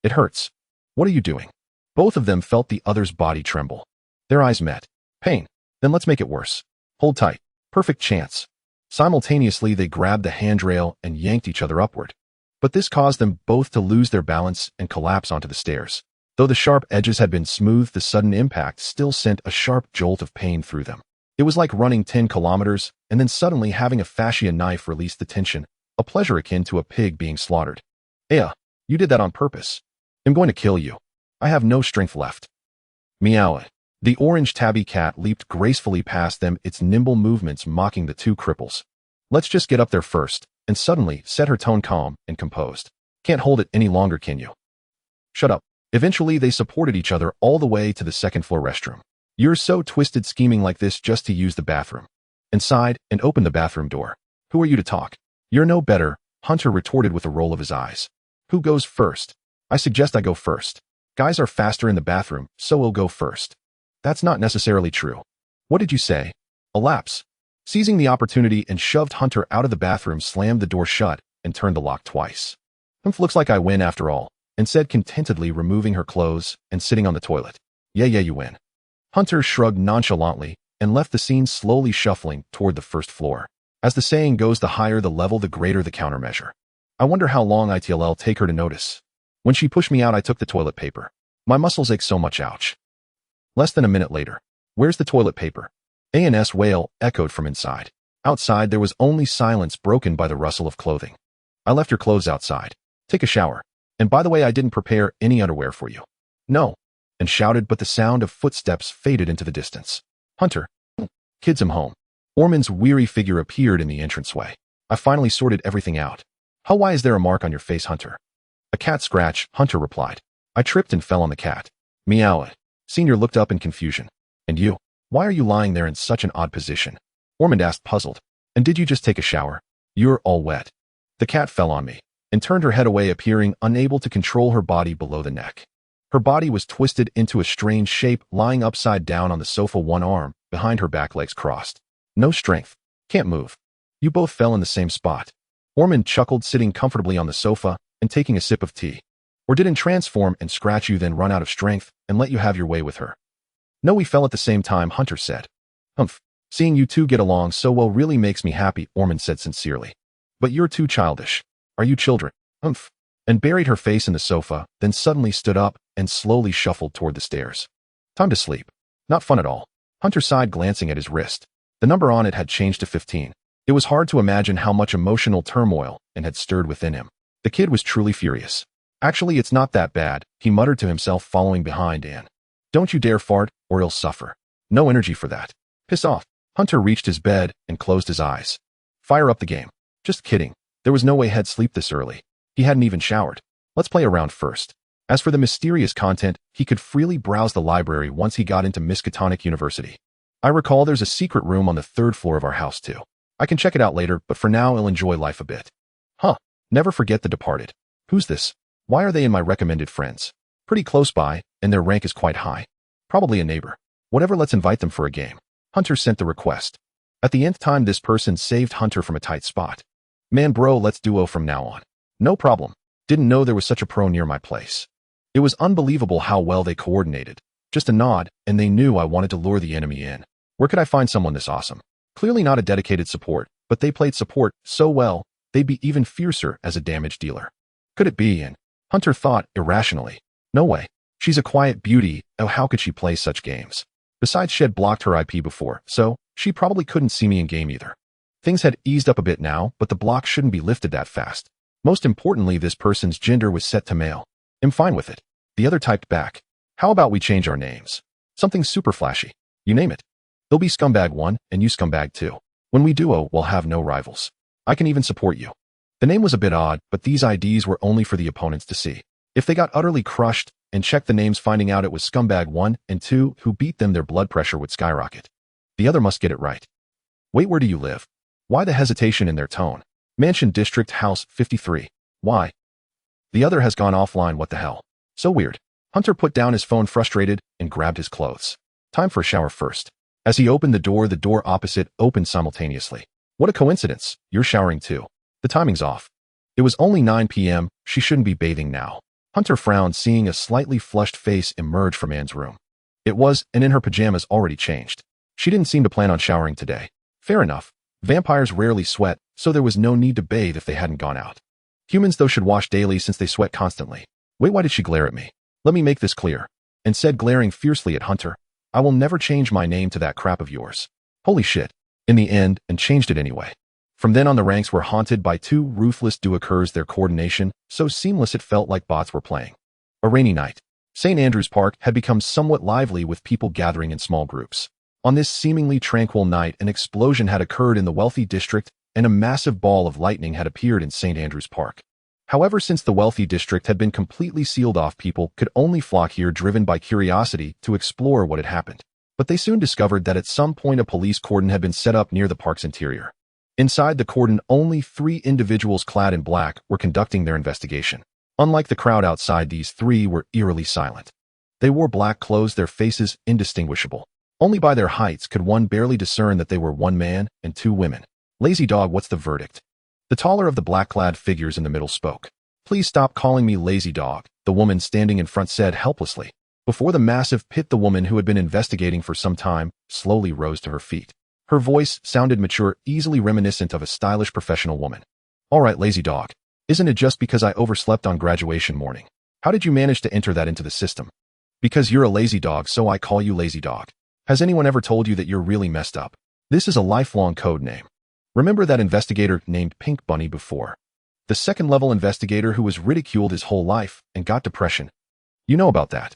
It hurts. What are you doing? Both of them felt the other's body tremble. Their eyes met. Pain. Then let's make it worse. Hold tight. Perfect chance. Simultaneously they grabbed the handrail and yanked each other upward. But this caused them both to lose their balance and collapse onto the stairs. Though the sharp edges had been smoothed, the sudden impact still sent a sharp jolt of pain through them. It was like running 10 kilometers and then suddenly having a fascia knife release the tension, a pleasure akin to a pig being slaughtered. Aya, you did that on purpose. I'm going to kill you. I have no strength left. Meow. The orange tabby cat leaped gracefully past them, its nimble movements mocking the two cripples. Let's just get up there first, and suddenly set her tone calm and composed. Can't hold it any longer, can you? Shut up. Eventually they supported each other all the way to the second floor restroom. You're so twisted scheming like this just to use the bathroom. Inside and open the bathroom door. Who are you to talk? You're no better, Hunter retorted with a roll of his eyes. Who goes first? I suggest I go first. Guys are faster in the bathroom, so we'll go first. That's not necessarily true. What did you say? A lapse. Seizing the opportunity and shoved Hunter out of the bathroom, slammed the door shut and turned the lock twice. Looks like I win after all, and said contentedly, removing her clothes and sitting on the toilet. Yeah, you win. Hunter shrugged nonchalantly and left the scene, slowly shuffling toward the first floor. As the saying goes, the higher the level, the greater the countermeasure. I wonder how long it'll take her to notice. When she pushed me out, I took the toilet paper. My muscles ache so much, ouch. Less than a minute later. Where's the toilet paper? A&S wail echoed from inside. Outside there was only silence, broken by the rustle of clothing. I left your clothes outside. Take a shower. And by the way, I didn't prepare any underwear for you. No. And shouted, but the sound of footsteps faded into the distance. Hunter. Kids, I'm home. Orman's weary figure appeared in the entranceway. I finally sorted everything out. Why is there a mark on your face, Hunter? A cat scratch, Hunter replied. I tripped and fell on the cat. Meow. Senior looked up in confusion. And you? Why are you lying there in such an odd position? Ormond asked, puzzled. And did you just take a shower? You're all wet. The cat fell on me and turned her head away, appearing unable to control her body below the neck. Her body was twisted into a strange shape, lying upside down on the sofa, one arm behind her back, legs crossed. No strength. Can't move. You both fell in the same spot. Ormond chuckled, sitting comfortably on the sofa and taking a sip of tea. Or didn't transform and scratch you, then run out of strength and let you have your way with her? No, we fell at the same time, Hunter said. Humph. Seeing you two get along so well really makes me happy, Ormond said sincerely. But you're too childish. Are you children? Humph. And buried her face in the sofa, then suddenly stood up and slowly shuffled toward the stairs. Time to sleep. Not fun at all. Hunter sighed, glancing at his wrist. The number on it had changed to 15. It was hard to imagine how much emotional turmoil had stirred within him. The kid was truly furious. Actually, it's not that bad, he muttered to himself, following behind Anne. Don't you dare fart, or he'll suffer. No energy for that. Piss off. Hunter reached his bed and closed his eyes. Fire up the game. Just kidding. There was no way he'd sleep this early. He hadn't even showered. Let's play around first. As for the mysterious content, he could freely browse the library once he got into Miskatonic University. I recall there's a secret room on the 3rd floor of our house too. I can check it out later, but for now I'll enjoy life a bit. Huh. Never forget the departed. Who's this? Why are they in my recommended friends? Pretty close by, and their rank is quite high. Probably a neighbor. Whatever, let's invite them for a game. Hunter sent the request. At the nth time, this person saved Hunter from a tight spot. Man bro, let's duo from now on. No problem. Didn't know there was such a pro near my place. It was unbelievable how well they coordinated. Just a nod, and they knew I wanted to lure the enemy in. Where could I find someone this awesome? Clearly not a dedicated support, but they played support so well, they'd be even fiercer as a damage dealer. Could it be? And Hunter thought irrationally. No way. She's a quiet beauty. Oh, how could she play such games? Besides, she had blocked her IP before, so she probably couldn't see me in game either. Things had eased up a bit now, but the block shouldn't be lifted that fast. Most importantly, this person's gender was set to male. I'm fine with it. The other typed back. How about we change our names? Something super flashy. You name it. They'll be Scumbag 1 and you Scumbag 2. When we duo, we'll have no rivals. I can even support you. The name was a bit odd, but these IDs were only for the opponents to see. If they got utterly crushed and checked the names finding out it was Scumbag 1 and 2 who beat them, their blood pressure would skyrocket. The other must get it right. Wait, where do you live? Why the hesitation in their tone? Mansion District House 53. Why? The other has gone offline, what the hell? So weird. Hunter put down his phone frustrated and grabbed his clothes. Time for a shower first. As he opened the door opposite opened simultaneously. What a coincidence, you're showering too. The timing's off. It was only 9 p.m., she shouldn't be bathing now. Hunter frowned, seeing a slightly flushed face emerge from Anne's room. It was, and in her pajamas already changed. She didn't seem to plan on showering today. Fair enough. Vampires rarely sweat, so there was no need to bathe if they hadn't gone out. Humans, though, should wash daily since they sweat constantly. Wait, why did she glare at me? Let me make this clear. And said, glaring fiercely at Hunter, I will never change my name to that crap of yours. Holy shit. In the end, and changed it anyway. From then on, the ranks were haunted by two ruthless duoccurs, their coordination so seamless it felt like bots were playing. A rainy night. St. Andrew's Park had become somewhat lively with people gathering in small groups. On this seemingly tranquil night, an explosion had occurred in the wealthy district and a massive ball of lightning had appeared in St. Andrew's Park. However, since the wealthy district had been completely sealed off, people could only flock here driven by curiosity to explore what had happened. But they soon discovered that at some point a police cordon had been set up near the park's interior. Inside the cordon, only 3 individuals clad in black were conducting their investigation. Unlike the crowd outside, these 3 were eerily silent. They wore black clothes, their faces indistinguishable. Only by their heights could one barely discern that they were 1 man and 2 women. Lazy dog, what's the verdict? The taller of the black-clad figures in the middle spoke. Please stop calling me lazy dog, the woman standing in front said helplessly. Before the massive pit, the woman who had been investigating for some time slowly rose to her feet. Her voice sounded mature, easily reminiscent of a stylish professional woman. All right, lazy dog. Isn't it just because I overslept on graduation morning? How did you manage to enter that into the system? Because you're a lazy dog, so I call you lazy dog. Has anyone ever told you that you're really messed up? This is a lifelong code name. Remember that investigator named Pink Bunny before? The second-level investigator who was ridiculed his whole life and got depression. You know about that.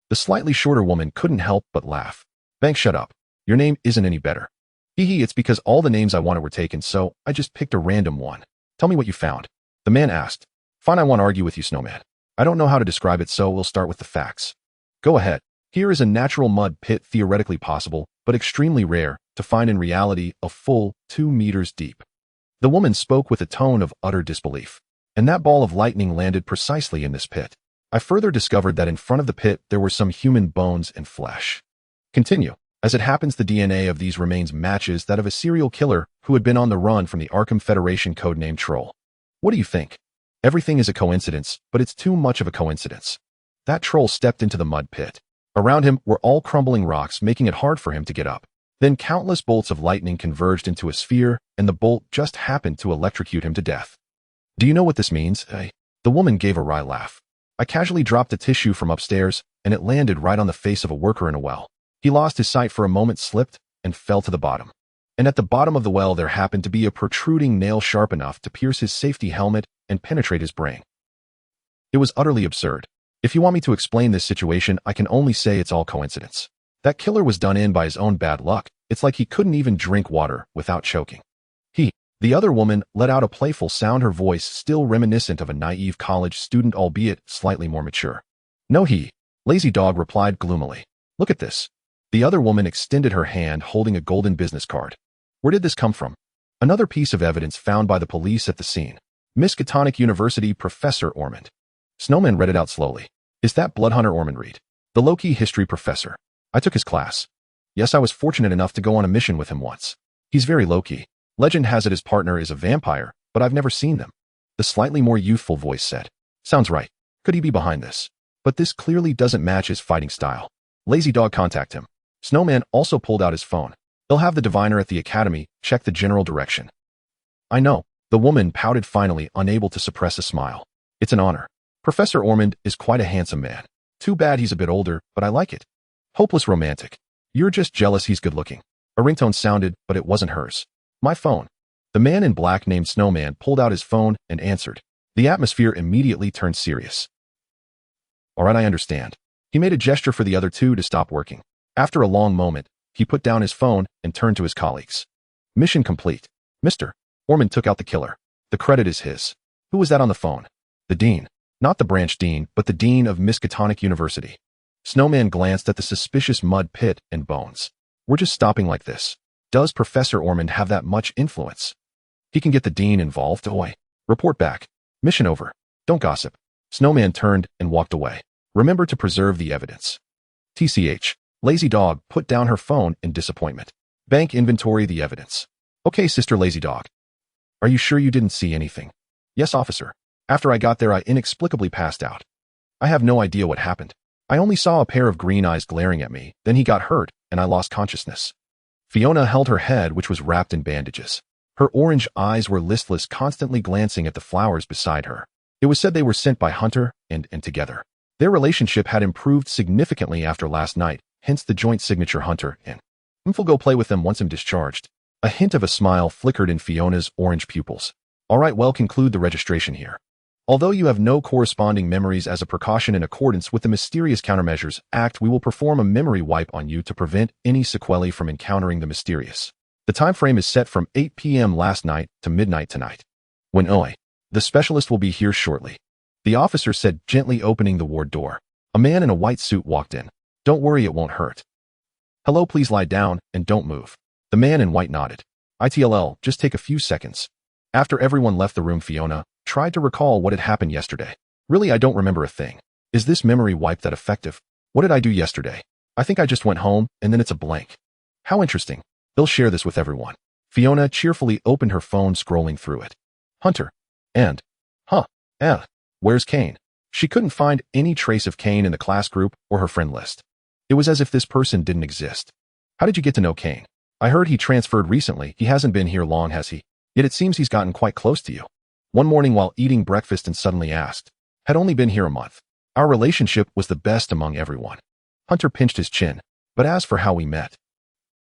The slightly shorter woman couldn't help but laugh. Bank, shut up. Your name isn't any better. Hee, it's because all the names I wanted were taken, so I just picked a random one. Tell me what you found. The man asked. Fine, I won't argue with you, Snowman. I don't know how to describe it, so we'll start with the facts. Go ahead. Here is a natural mud pit, theoretically possible, but extremely rare, to find in reality a full 2 meters deep. The woman spoke with a tone of utter disbelief. And that ball of lightning landed precisely in this pit. I further discovered that in front of the pit there were some human bones and flesh. Continue. As it happens, the DNA of these remains matches that of a serial killer who had been on the run from the Arkham Federation, codenamed Troll. What do you think? Everything is a coincidence, but it's too much of a coincidence. That troll stepped into the mud pit. Around him were all crumbling rocks, making it hard for him to get up. Then countless bolts of lightning converged into a sphere, and the bolt just happened to electrocute him to death. Do you know what this means? The woman gave a wry laugh. I casually dropped a tissue from upstairs, and it landed right on the face of a worker in a well. He lost his sight for a moment, slipped, and fell to the bottom. And at the bottom of the well there happened to be a protruding nail sharp enough to pierce his safety helmet and penetrate his brain. It was utterly absurd. If you want me to explain this situation, I can only say it's all coincidence. That killer was done in by his own bad luck. It's like he couldn't even drink water without choking. The other woman let out a playful sound, her voice still reminiscent of a naive college student, albeit slightly more mature. No, lazy dog replied gloomily. Look at this. The other woman extended her hand holding a golden business card. Where did this come from? Another piece of evidence found by the police at the scene. Miskatonic University Professor Ormond. Snowman read it out slowly. Is that Bloodhunter Ormond Reed? The low-key history professor. I took his class. Yes, I was fortunate enough to go on a mission with him once. He's very low-key. Legend has it his partner is a vampire, but I've never seen them. The slightly more youthful voice said. Sounds right. Could he be behind this? But this clearly doesn't match his fighting style. Lazy dog, contact him. Snowman also pulled out his phone. They'll have the diviner at the academy check the general direction. I know. The woman pouted, finally unable to suppress a smile. It's an honor. Professor Ormond is quite a handsome man. Too bad he's a bit older, but I like it. Hopeless romantic. You're just jealous he's good looking. A ringtone sounded, but it wasn't hers. My phone. The man in black named Snowman pulled out his phone and answered. The atmosphere immediately turned serious. All right, I understand. He made a gesture for the other two to stop working. After a long moment, he put down his phone and turned to his colleagues. Mission complete. Mr. Ormond took out the killer. The credit is his. Who was that on the phone? The dean. Not the branch dean, but the dean of Miskatonic University. Snowman glanced at the suspicious mud pit and bones. We're just stopping like this. Does Professor Ormond have that much influence? He can get the dean involved. Oi. Report back. Mission over. Don't gossip. Snowman turned and walked away. Remember to preserve the evidence. TCH. Lazy Dog put down her phone in disappointment. Bank inventory the evidence. Okay, Sister Lazy Dog. Are you sure you didn't see anything? Yes, officer. After I got there, I inexplicably passed out. I have no idea what happened. I only saw a pair of green eyes glaring at me, then he got hurt, and I lost consciousness. Fiona held her head, which was wrapped in bandages. Her orange eyes were listless, constantly glancing at the flowers beside her. It was said they were sent by Hunter and together. Their relationship had improved significantly after last night, hence the joint signature Hunter and will go play with them once I'm discharged. A hint of a smile flickered in Fiona's orange pupils. All right, well, conclude the registration here. Although you have no corresponding memories, as a precaution in accordance with the Mysterious Countermeasures Act, we will perform a memory wipe on you to prevent any sequelae from encountering the mysterious. The time frame is set from 8 p.m. last night to midnight tonight. When the specialist will be here shortly. The officer said, gently opening the ward door. A man in a white suit walked in. Don't worry, it won't hurt. Hello, please lie down and don't move. The man in white nodded. ITLL, just take a few seconds. After everyone left the room, Fiona tried to recall what had happened yesterday. Really, I don't remember a thing. Is this memory wipe that effective? What did I do yesterday? I think I just went home and then it's a blank. How interesting. They'll share this with everyone. Fiona cheerfully opened her phone, scrolling through it. Hunter. And. Where's Kane? She couldn't find any trace of Kane in the class group or her friend list. It was as if this person didn't exist. How did you get to know Kane? I heard he transferred recently. He hasn't been here long, has he? Yet it seems he's gotten quite close to you. One morning while eating breakfast and suddenly asked. Had only been here a month. Our relationship was the best among everyone. Hunter pinched his chin. But as for how we met.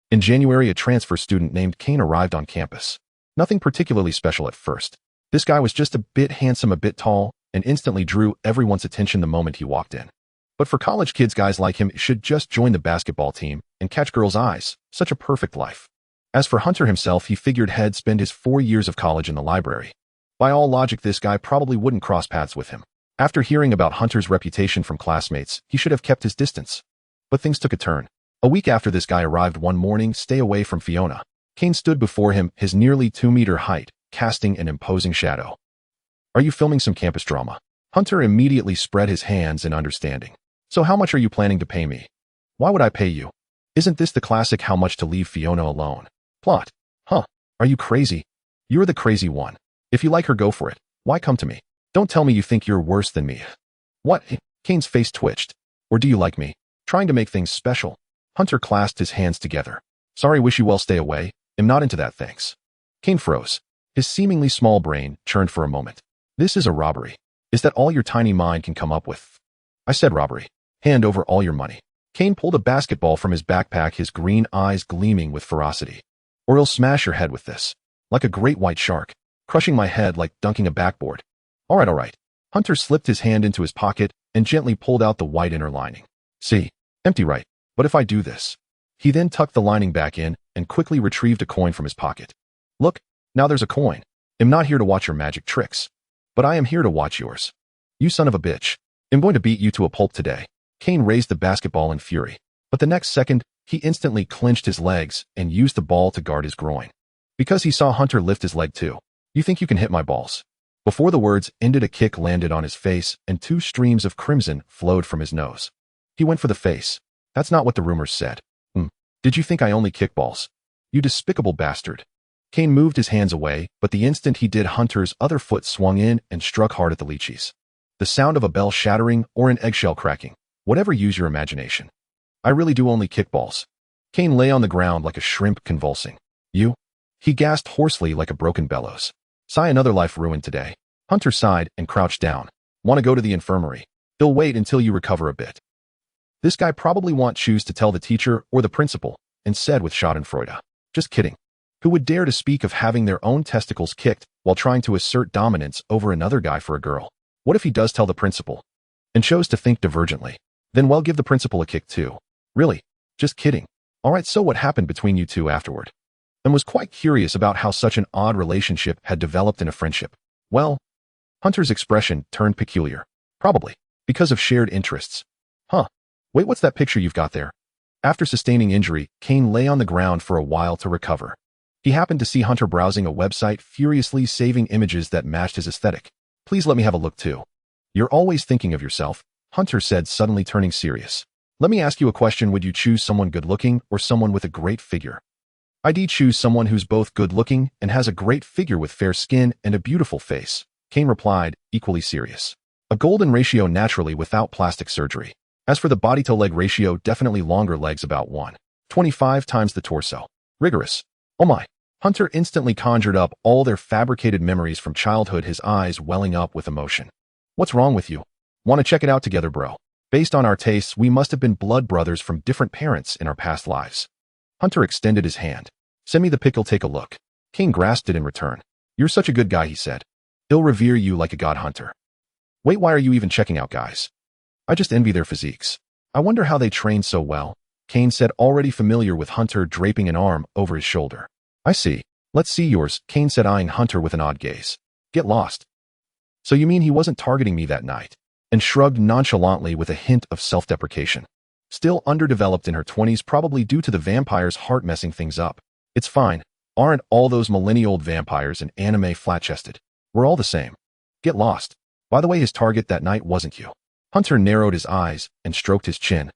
In January, a transfer student named Kane arrived on campus. Nothing particularly special at first. This guy was just a bit handsome, a bit tall, and instantly drew everyone's attention the moment he walked in. But for college kids, guys like him should just join the basketball team and catch girls' eyes. Such a perfect life. As for Hunter himself, he figured he'd spend his 4 years of college in the library. By all logic, this guy probably wouldn't cross paths with him. After hearing about Hunter's reputation from classmates, he should have kept his distance. But things took a turn. A week after this guy arrived one morning, stay away from Fiona. Kane stood before him, his nearly 2-meter height, casting an imposing shadow. Are you filming some campus drama? Hunter immediately spread his hands in understanding. So how much are you planning to pay me? Why would I pay you? Isn't this the classic how much to leave Fiona alone plot? Are you crazy? You're the crazy one. If you like her, go for it. Why come to me? Don't tell me you think you're worse than me. What? Kane's face twitched. Or do you like me? Trying to make things special? Hunter clasped his hands together. Sorry, wish you well, stay away. Am not into that, thanks. Kane froze. His seemingly small brain churned for a moment. This is a robbery. Is that all your tiny mind can come up with? I said robbery. Hand over all your money. Kane pulled a basketball from his backpack, his green eyes gleaming with ferocity. Or he'll smash your head with this. Like a great white shark. Crushing my head like dunking a backboard. All right. Hunter slipped his hand into his pocket and gently pulled out the white inner lining. See? Empty, right? But if I do this? He then tucked the lining back in and quickly retrieved a coin from his pocket. Look, now there's a coin. I'm not here to watch your magic tricks. But I am here to watch yours. You son of a bitch. I'm going to beat you to a pulp today. Kane raised the basketball in fury. But the next second, he instantly clenched his legs and used the ball to guard his groin. Because he saw Hunter lift his leg too. You think you can hit my balls? Before the words ended, a kick landed on his face and 2 streams of crimson flowed from his nose. He went for the face. That's not what the rumors said. Did you think I only kick balls? You despicable bastard. Kane moved his hands away, but the instant he did, Hunter's other foot swung in and struck hard at the lychees. The sound of a bell shattering or an eggshell cracking. Whatever, use your imagination. I really do only kick balls. Kane lay on the ground like a shrimp, convulsing. You? He gasped hoarsely like a broken bellows. Sigh, another life ruined today. Hunter sighed and crouched down. Want to go to the infirmary? They'll wait until you recover a bit. This guy probably won't choose to tell the teacher or the principal, and said with schadenfreude. Just kidding. Who would dare to speak of having their own testicles kicked while trying to assert dominance over another guy for a girl? What if he does tell the principal? And chose to think divergently. Then well, give the principal a kick too. Really? Just kidding. Alright, so what happened between you two afterward? And was quite curious about how such an odd relationship had developed in a friendship. Well, Hunter's expression turned peculiar. Probably because of shared interests. Huh. Wait, what's that picture you've got there? After sustaining injury, Kane lay on the ground for a while to recover. He happened to see Hunter browsing a website, furiously saving images that matched his aesthetic. Please let me have a look too. You're always thinking of yourself, Hunter said, suddenly turning serious. Let me ask you a question. Would you choose someone good-looking or someone with a great figure? I'd choose someone who's both good-looking and has a great figure with fair skin and a beautiful face, Kane replied, equally serious. A golden ratio naturally without plastic surgery. As for the body-to-leg ratio, definitely longer legs, about 1.25 times the torso. Rigorous. Oh my. Hunter instantly conjured up all their fabricated memories from childhood, his eyes welling up with emotion. What's wrong with you? Want to check it out together, bro? Based on our tastes, we must have been blood brothers from different parents in our past lives. Hunter extended his hand. Send me the pic, I'll take a look. Kane grasped it in return. You're such a good guy, he said. He'll revere you like a god, Hunter. Wait, why are you even checking out guys? I just envy their physiques. I wonder how they train so well, Kane said, already familiar with Hunter draping an arm over his shoulder. I see. Let's see yours, Kane said, eyeing Hunter with an odd gaze. Get lost. So you mean he wasn't targeting me that night? And shrugged nonchalantly with a hint of self-deprecation. Still underdeveloped in her 20s, probably due to the vampire's heart messing things up. It's fine. Aren't all those millennia-old vampires and anime flat-chested? We're all the same. Get lost. By the way, his target that night wasn't you. Hunter narrowed his eyes and stroked his chin.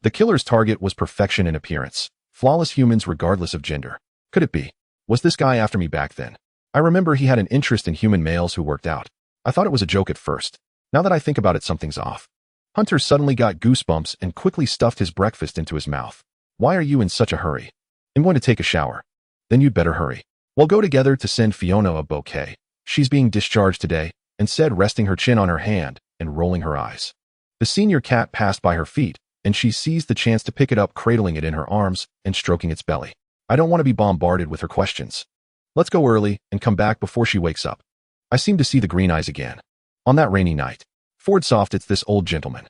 The killer's target was perfection in appearance. Flawless humans regardless of gender. Could it be? Was this guy after me back then? I remember he had an interest in human males who worked out. I thought it was a joke at first. Now that I think about it, something's off. Hunter suddenly got goosebumps and quickly stuffed his breakfast into his mouth. Why are you in such a hurry? I'm going to take a shower. Then you'd better hurry. We'll go together to send Fiona a bouquet. She's being discharged today, and said, resting her chin on her hand and rolling her eyes. The senior cat passed by her feet, and she seized the chance to pick it up, cradling it in her arms and stroking its belly. I don't want to be bombarded with her questions. Let's go early and come back before she wakes up. I seem to see the green eyes again. On that rainy night. Ford soft, it's this old gentleman.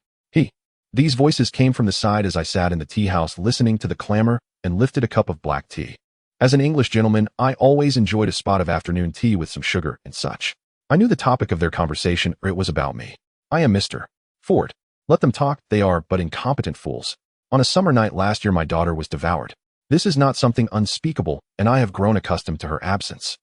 These voices came from the side as I sat in the tea house listening to the clamor and lifted a cup of black tea. As an English gentleman, I always enjoyed a spot of afternoon tea with some sugar and such. I knew the topic of their conversation, or it was about me. I am Mr. Ford. Let them talk, they are but incompetent fools. On a summer night last year, my daughter was devoured. This is not something unspeakable, and I have grown accustomed to her absence.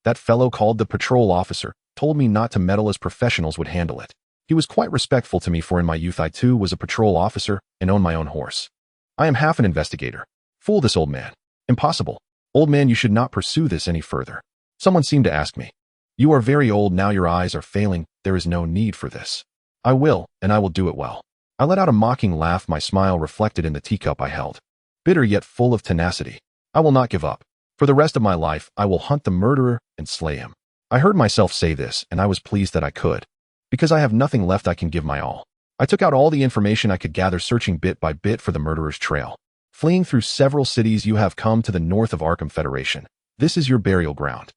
That fellow called the patrol officer told me not to meddle as professionals would handle it. He was quite respectful to me, for in my youth I too was a patrol officer and owned my own horse. I am half an investigator. Fool this old man. Impossible. Old man, you should not pursue this any further. Someone seemed to ask me. You are very old now, your eyes are failing, there is no need for this. I will, and I will do it well. I let out a mocking laugh, my smile reflected in the teacup I held. Bitter yet full of tenacity. I will not give up. For the rest of my life, I will hunt the murderer and slay him. I heard myself say this, and I was pleased that I could. Because I have nothing left I can give my all. I took out all the information I could gather, searching bit by bit for the murderer's trail. Fleeing through several cities, you have come to the north of Arkham Federation. This is your burial ground.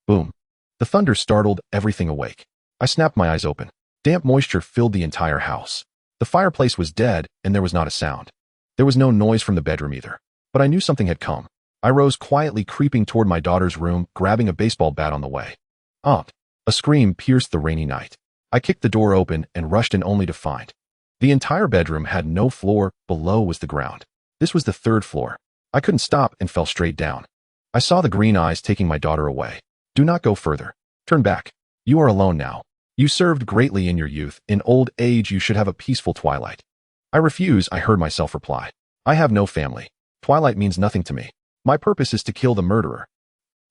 Boom. The thunder startled everything awake. I snapped my eyes open. Damp moisture filled the entire house. The fireplace was dead, and there was not a sound. There was no noise from the bedroom either. But I knew something had come. I rose quietly, creeping toward my daughter's room, grabbing a baseball bat on the way. Aunt! A scream pierced the rainy night. I kicked the door open and rushed in, only to find the entire bedroom had no floor, below was the ground. This was the third floor. I couldn't stop and fell straight down. I saw the green eyes taking my daughter away. Do not go further. Turn back. You are alone now. You served greatly in your youth. In old age, you should have a peaceful twilight. I refuse, I heard myself reply. I have no family. Twilight means nothing to me. My purpose is to kill the murderer.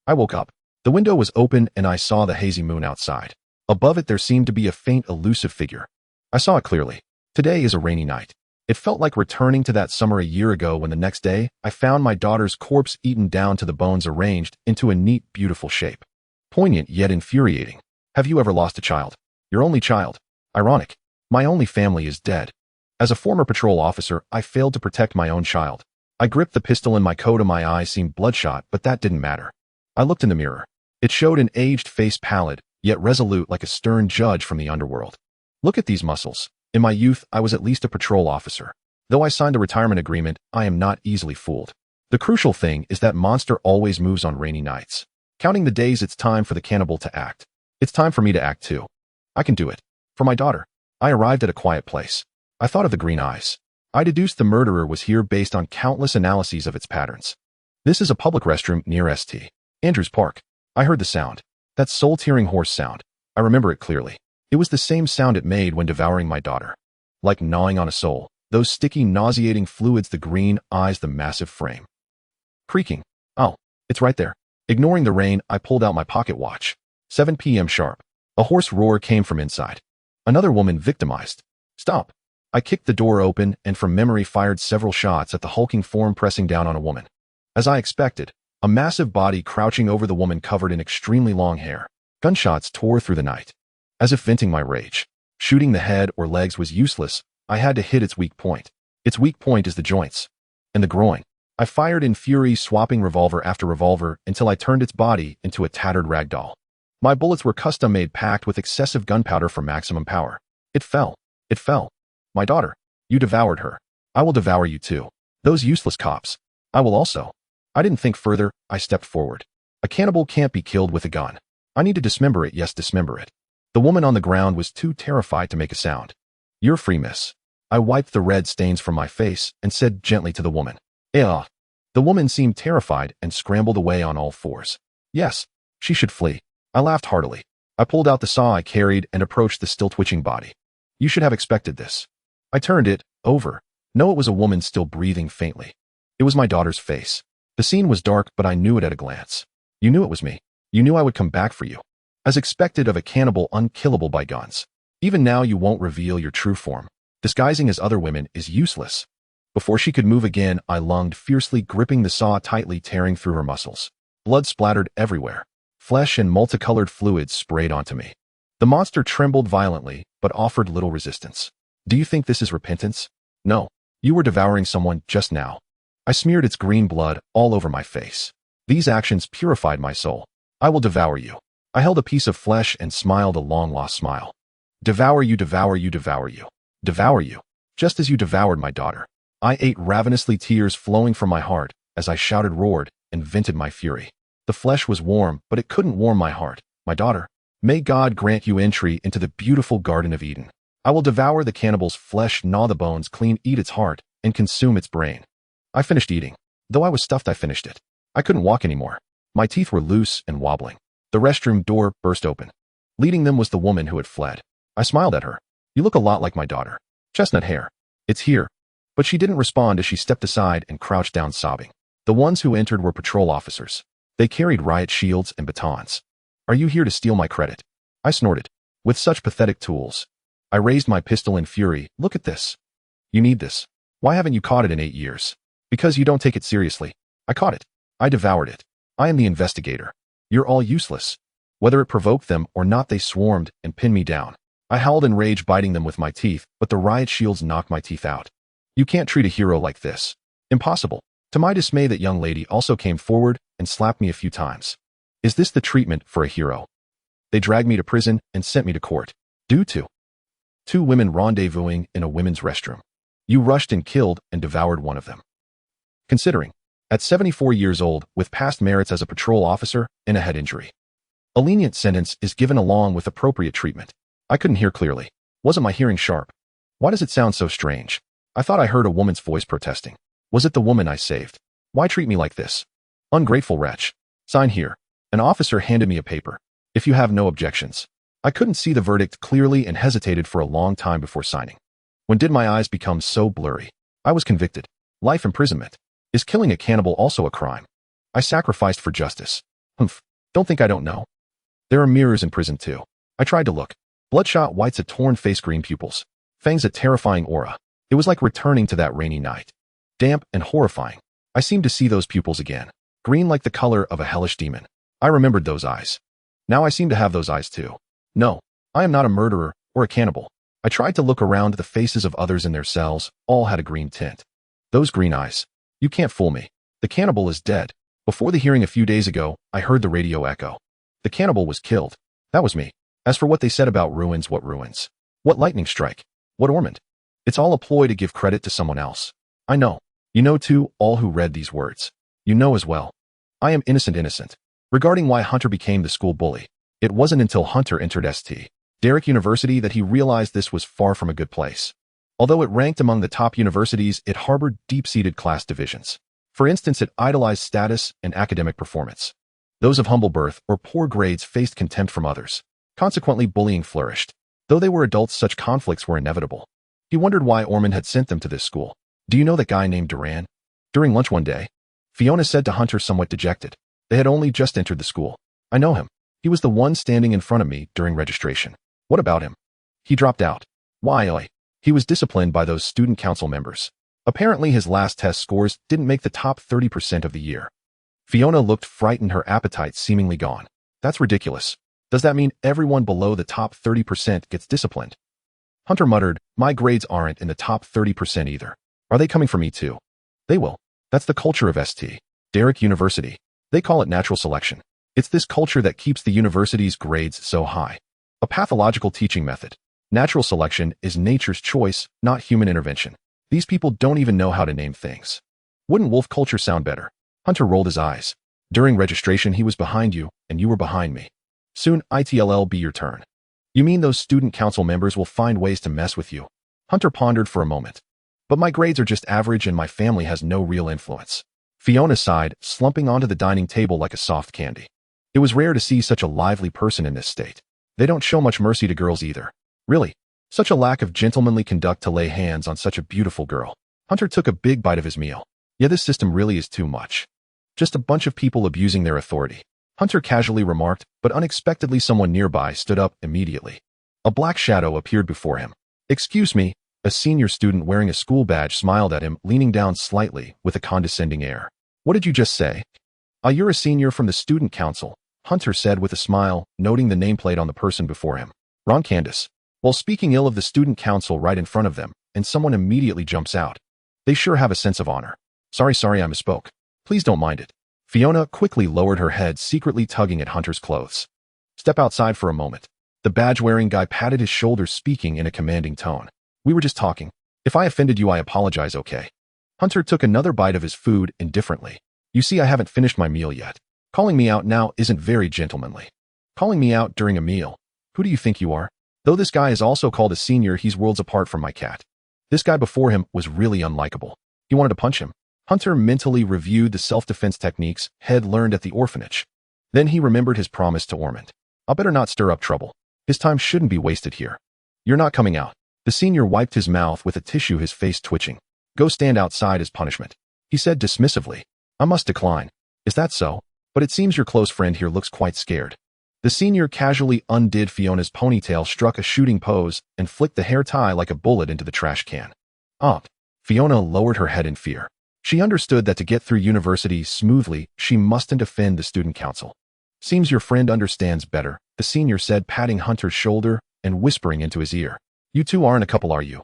I woke up. The window was open and I saw the hazy moon outside. Above it there seemed to be a faint, elusive figure. I saw it clearly. Today is a rainy night. It felt like returning to that summer a year ago, when the next day I found my daughter's corpse eaten down to the bones, arranged into a neat, beautiful shape. Poignant yet infuriating. Have you ever lost a child? Your only child. Ironic. My only family is dead. As a former patrol officer, I failed to protect my own child. I gripped the pistol in my coat and my eyes seemed bloodshot, but that didn't matter. I looked in the mirror. It showed an aged face, pallid, yet resolute like a stern judge from the underworld. Look at these muscles. In my youth, I was at least a patrol officer. Though I signed a retirement agreement, I am not easily fooled. The crucial thing is that monster always moves on rainy nights. Counting the days, it's time for the cannibal to act. It's time for me to act too. I can do it. For my daughter. I arrived at a quiet place. I thought of the green eyes. I deduced the murderer was here based on countless analyses of its patterns. This is a public restroom near St. Andrews Park. I heard the sound. That soul-tearing horse sound. I remember it clearly. It was the same sound it made when devouring my daughter. Like gnawing on a soul. Those sticky, nauseating fluids, the green eyes, the massive frame. Creaking. Oh, it's right there. Ignoring the rain, I pulled out my pocket watch. 7 p.m. sharp. A hoarse roar came from inside. Another woman victimized. Stop. I kicked the door open and from memory fired several shots at the hulking form pressing down on a woman. As I expected, a massive body crouching over the woman covered in extremely long hair. Gunshots tore through the night. As if venting my rage. Shooting the head or legs was useless. I had to hit its weak point. Its weak point is the joints. And the groin. I fired in fury, swapping revolver after revolver until I turned its body into a tattered rag doll. My bullets were custom-made, packed with excessive gunpowder for maximum power. It fell. It fell. My daughter. You devoured her. I will devour you too. Those useless cops. I will also. I didn't think further. I stepped forward. A cannibal can't be killed with a gun. I need to dismember it. Yes, dismember it. The woman on the ground was too terrified to make a sound. You're free, miss. I wiped the red stains from my face and said gently to the woman. The woman seemed terrified and scrambled away on all fours. Yes, she should flee. I laughed heartily. I pulled out the saw I carried and approached the still twitching body. You should have expected this. I turned it over. No, it was a woman still breathing faintly. It was my daughter's face. The scene was dark, but I knew it at a glance. You knew it was me. You knew I would come back for you. As expected of a cannibal unkillable by guns. Even now you won't reveal your true form. Disguising as other women is useless. Before she could move again, I lunged fiercely, gripping the saw tightly, tearing through her muscles. Blood splattered everywhere. Flesh and multicolored fluids sprayed onto me. The monster trembled violently, but offered little resistance. Do you think this is repentance? No. You were devouring someone just now. I smeared its green blood all over my face. These actions purified my soul. I will devour you. I held a piece of flesh and smiled a long-lost smile. Devour you, devour you, devour you. Devour you. Just as you devoured my daughter. I ate ravenously, tears flowing from my heart as I shouted, roared, and vented my fury. The flesh was warm, but it couldn't warm my heart. My daughter. May God grant you entry into the beautiful Garden of Eden. I will devour the cannibal's flesh, gnaw the bones clean, eat its heart, and consume its brain. I finished eating. Though I was stuffed, I finished it. I couldn't walk anymore. My teeth were loose and wobbling. The restroom door burst open. Leading them was the woman who had fled. I smiled at her. You look a lot like my daughter. Chestnut hair. It's here. But she didn't respond as she stepped aside and crouched down sobbing. The ones who entered were patrol officers. They carried riot shields and batons. Are you here to steal my credit? I snorted. With such pathetic tools. I raised my pistol in fury. Look at this. You need this. Why haven't you caught it in 8 years? Because you don't take it seriously. I caught it. I devoured it. I am the investigator. You're all useless. Whether it provoked them or not, they swarmed and pinned me down. I howled in rage, biting them with my teeth, but the riot shields knocked my teeth out. You can't treat a hero like this. Impossible. To my dismay, that young lady also came forward and slapped me a few times. Is this the treatment for a hero? They dragged me to prison and sent me to court. Due to 2 women rendezvousing in a women's restroom. You rushed and killed and devoured one of them. Considering, at 74 years old, with past merits as a patrol officer and a head injury. A lenient sentence is given along with appropriate treatment. I couldn't hear clearly. Wasn't my hearing sharp? Why does it sound so strange? I thought I heard a woman's voice protesting. Was it the woman I saved? Why treat me like this? Ungrateful wretch. Sign here. An officer handed me a paper. If you have no objections. I couldn't see the verdict clearly and hesitated for a long time before signing. When did my eyes become so blurry? I was convicted. Life imprisonment. Is killing a cannibal also a crime? I sacrificed for justice. Humph. Don't think I don't know. There are mirrors in prison too. I tried to look. Bloodshot whites, a torn face, green pupils. Fangs, a terrifying aura. It was like returning to that rainy night. Damp and horrifying. I seemed to see those pupils again. Green like the color of a hellish demon. I remembered those eyes. Now I seem to have those eyes too. No, I am not a murderer or a cannibal. I tried to look around the faces of others in their cells, all had a green tint. Those green eyes. You can't fool me. The cannibal is dead. Before the hearing a few days ago, I heard the radio echo. The cannibal was killed. That was me. As for what they said about ruins, what ruins? What lightning strike? What ornament? It's all a ploy to give credit to someone else. I know. You know too, all who read these words. You know as well. I am innocent. Regarding why Hunter became the school bully, it wasn't until Hunter entered St. Derek University that he realized this was far from a good place. Although it ranked among the top universities, it harbored deep-seated class divisions. For instance, it idolized status and academic performance. Those of humble birth or poor grades faced contempt from others. Consequently, bullying flourished. Though they were adults, such conflicts were inevitable. He wondered why Ormond had sent them to this school. Do you know that guy named Duran? During lunch one day, Fiona said to Hunter, somewhat dejected. They had only just entered the school. I know him. He was the one standing in front of me during registration. What about him? He dropped out. Why? He was disciplined by those student council members. Apparently his last test scores didn't make the top 30% of the year. Fiona looked frightened, her appetite seemingly gone. That's ridiculous. Does that mean everyone below the top 30% gets disciplined? Hunter muttered, my grades aren't in the top 30% either. Are they coming for me too? They will. That's the culture of St. Derek University. They call it natural selection. It's this culture that keeps the university's grades so high. A pathological teaching method. Natural selection is nature's choice, not human intervention. These people don't even know how to name things. Wouldn't wolf culture sound better? Hunter rolled his eyes. During registration he was behind you, and you were behind me. Soon it'll be your turn. You mean those student council members will find ways to mess with you? Hunter pondered for a moment. But my grades are just average and my family has no real influence. Fiona sighed, slumping onto the dining table like a soft candy. It was rare to see such a lively person in this state. They don't show much mercy to girls either. Really? Such a lack of gentlemanly conduct to lay hands on such a beautiful girl. Hunter took a big bite of his meal. Yeah, this system really is too much. Just a bunch of people abusing their authority. Hunter casually remarked, but unexpectedly someone nearby stood up immediately. A black shadow appeared before him. Excuse me, a senior student wearing a school badge smiled at him, leaning down slightly with a condescending air. What did you just say? You're a senior from the student council, Hunter said with a smile, noting the nameplate on the person before him. Ron Candace. While speaking ill of the student council right in front of them, and someone immediately jumps out. They sure have a sense of honor. Sorry, I misspoke. Please don't mind it. Fiona quickly lowered her head, secretly tugging at Hunter's clothes. Step outside for a moment. The badge-wearing guy patted his shoulders, speaking in a commanding tone. We were just talking. If I offended you, I apologize, okay? Hunter took another bite of his food indifferently. You see, I haven't finished my meal yet. Calling me out now isn't very gentlemanly. Calling me out during a meal. Who do you think you are? Though this guy is also called a senior, he's worlds apart from my cat. This guy before him was really unlikable. He wanted to punch him. Hunter mentally reviewed the self-defense techniques Head learned at the orphanage. Then he remembered his promise to Ormond. I'll better not stir up trouble. His time shouldn't be wasted here. You're not coming out. The senior wiped his mouth with a tissue, his face twitching. Go stand outside as punishment. He said dismissively. I must decline. Is that so? But it seems your close friend here looks quite scared. The senior casually undid Fiona's ponytail, struck a shooting pose, and flicked the hair tie like a bullet into the trash can. Fiona lowered her head in fear. She understood that to get through university smoothly, she mustn't offend the student council. Seems your friend understands better, the senior said, patting Hunter's shoulder and whispering into his ear. You two aren't a couple, are you?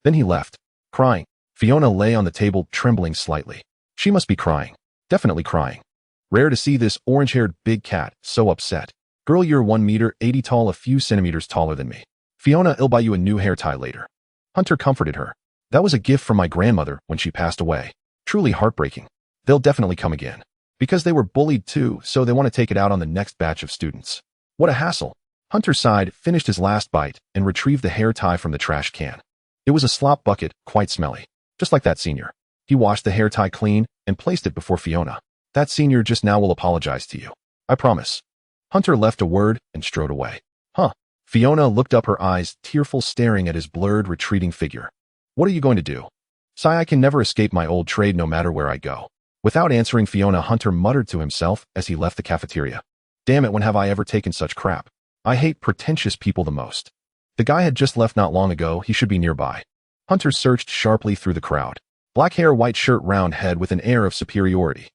Then he left. Crying. Fiona lay on the table, trembling slightly. She must be crying. Definitely crying. Rare to see this orange-haired big cat so upset. Girl, you're 1 meter 80 tall, a few centimeters taller than me. Fiona, I'll buy you a new hair tie later. Hunter comforted her. That was a gift from my grandmother when she passed away. Truly heartbreaking. They'll definitely come again. Because they were bullied too, so they want to take it out on the next batch of students. What a hassle. Hunter sighed, finished his last bite, and retrieved the hair tie from the trash can. It was a slop bucket, quite smelly. Just like that senior. He washed the hair tie clean and placed it before Fiona. That senior just now will apologize to you. I promise. Hunter left a word and strode away. Fiona looked up, her eyes tearful, staring at his blurred, retreating figure. What are you going to do? Sigh, I can never escape my old trade no matter where I go. Without answering Fiona, Hunter muttered to himself as he left the cafeteria. Damn it, when have I ever taken such crap? I hate pretentious people the most. The guy had just left not long ago, he should be nearby. Hunter searched sharply through the crowd. Black hair, white shirt, round head with an air of superiority.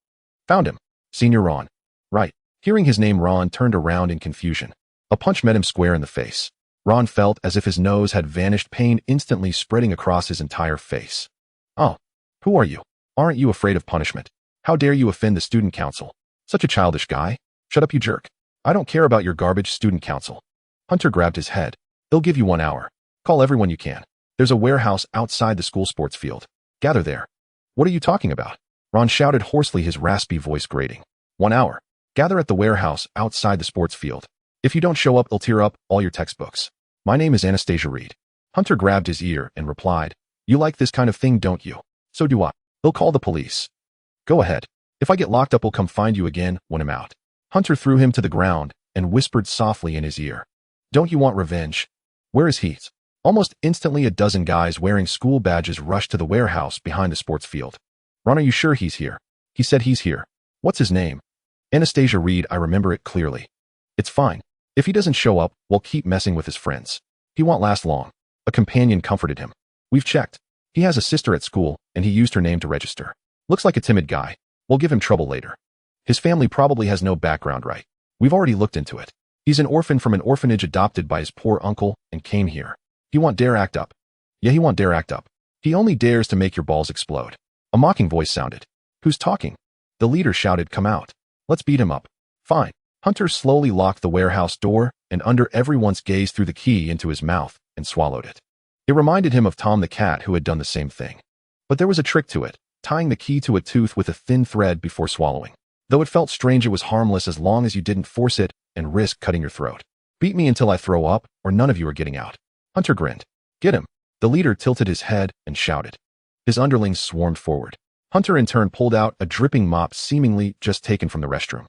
Found him. Senior Ron. Right. Hearing his name, Ron turned around in confusion. A punch met him square in the face. Ron felt as if his nose had vanished, pain instantly spreading across his entire face. Oh, who are you? Aren't you afraid of punishment? How dare you offend the student council? Such a childish guy. Shut up, you jerk. I don't care about your garbage student council. Hunter grabbed his head. They'll give you 1 hour. Call everyone you can. There's a warehouse outside the school sports field. Gather there. What are you talking about? Ron shouted hoarsely, his raspy voice grating. 1 hour. Gather at the warehouse outside the sports field. If you don't show up, they'll tear up all your textbooks. My name is Anastasia Reed. Hunter grabbed his ear and replied, You like this kind of thing, don't you? So do I. They'll call the police. Go ahead. If I get locked up, we'll come find you again when I'm out. Hunter threw him to the ground and whispered softly in his ear. Don't you want revenge? Where is he? Almost instantly, a dozen guys wearing school badges rushed to the warehouse behind the sports field. Ron, are you sure he's here? He said he's here. What's his name? Anastasia Reed, I remember it clearly. It's fine. If he doesn't show up, we'll keep messing with his friends. He won't last long. A companion comforted him. We've checked. He has a sister at school, and he used her name to register. Looks like a timid guy. We'll give him trouble later. His family probably has no background, right? We've already looked into it. He's an orphan from an orphanage, adopted by his poor uncle, and came here. He won't dare act up. Yeah, he won't dare act up. He only dares to make your balls explode. A mocking voice sounded. Who's talking? The leader shouted, Come out. Let's beat him up. Fine. Hunter slowly locked the warehouse door and under everyone's gaze threw the key into his mouth and swallowed it. It reminded him of Tom the cat, who had done the same thing. But there was a trick to it, tying the key to a tooth with a thin thread before swallowing. Though it felt strange, it was harmless as long as you didn't force it and risk cutting your throat. Beat me until I throw up, or none of you are getting out. Hunter grinned. Get him. The leader tilted his head and shouted. His underlings swarmed forward. Hunter in turn pulled out a dripping mop, seemingly just taken from the restroom.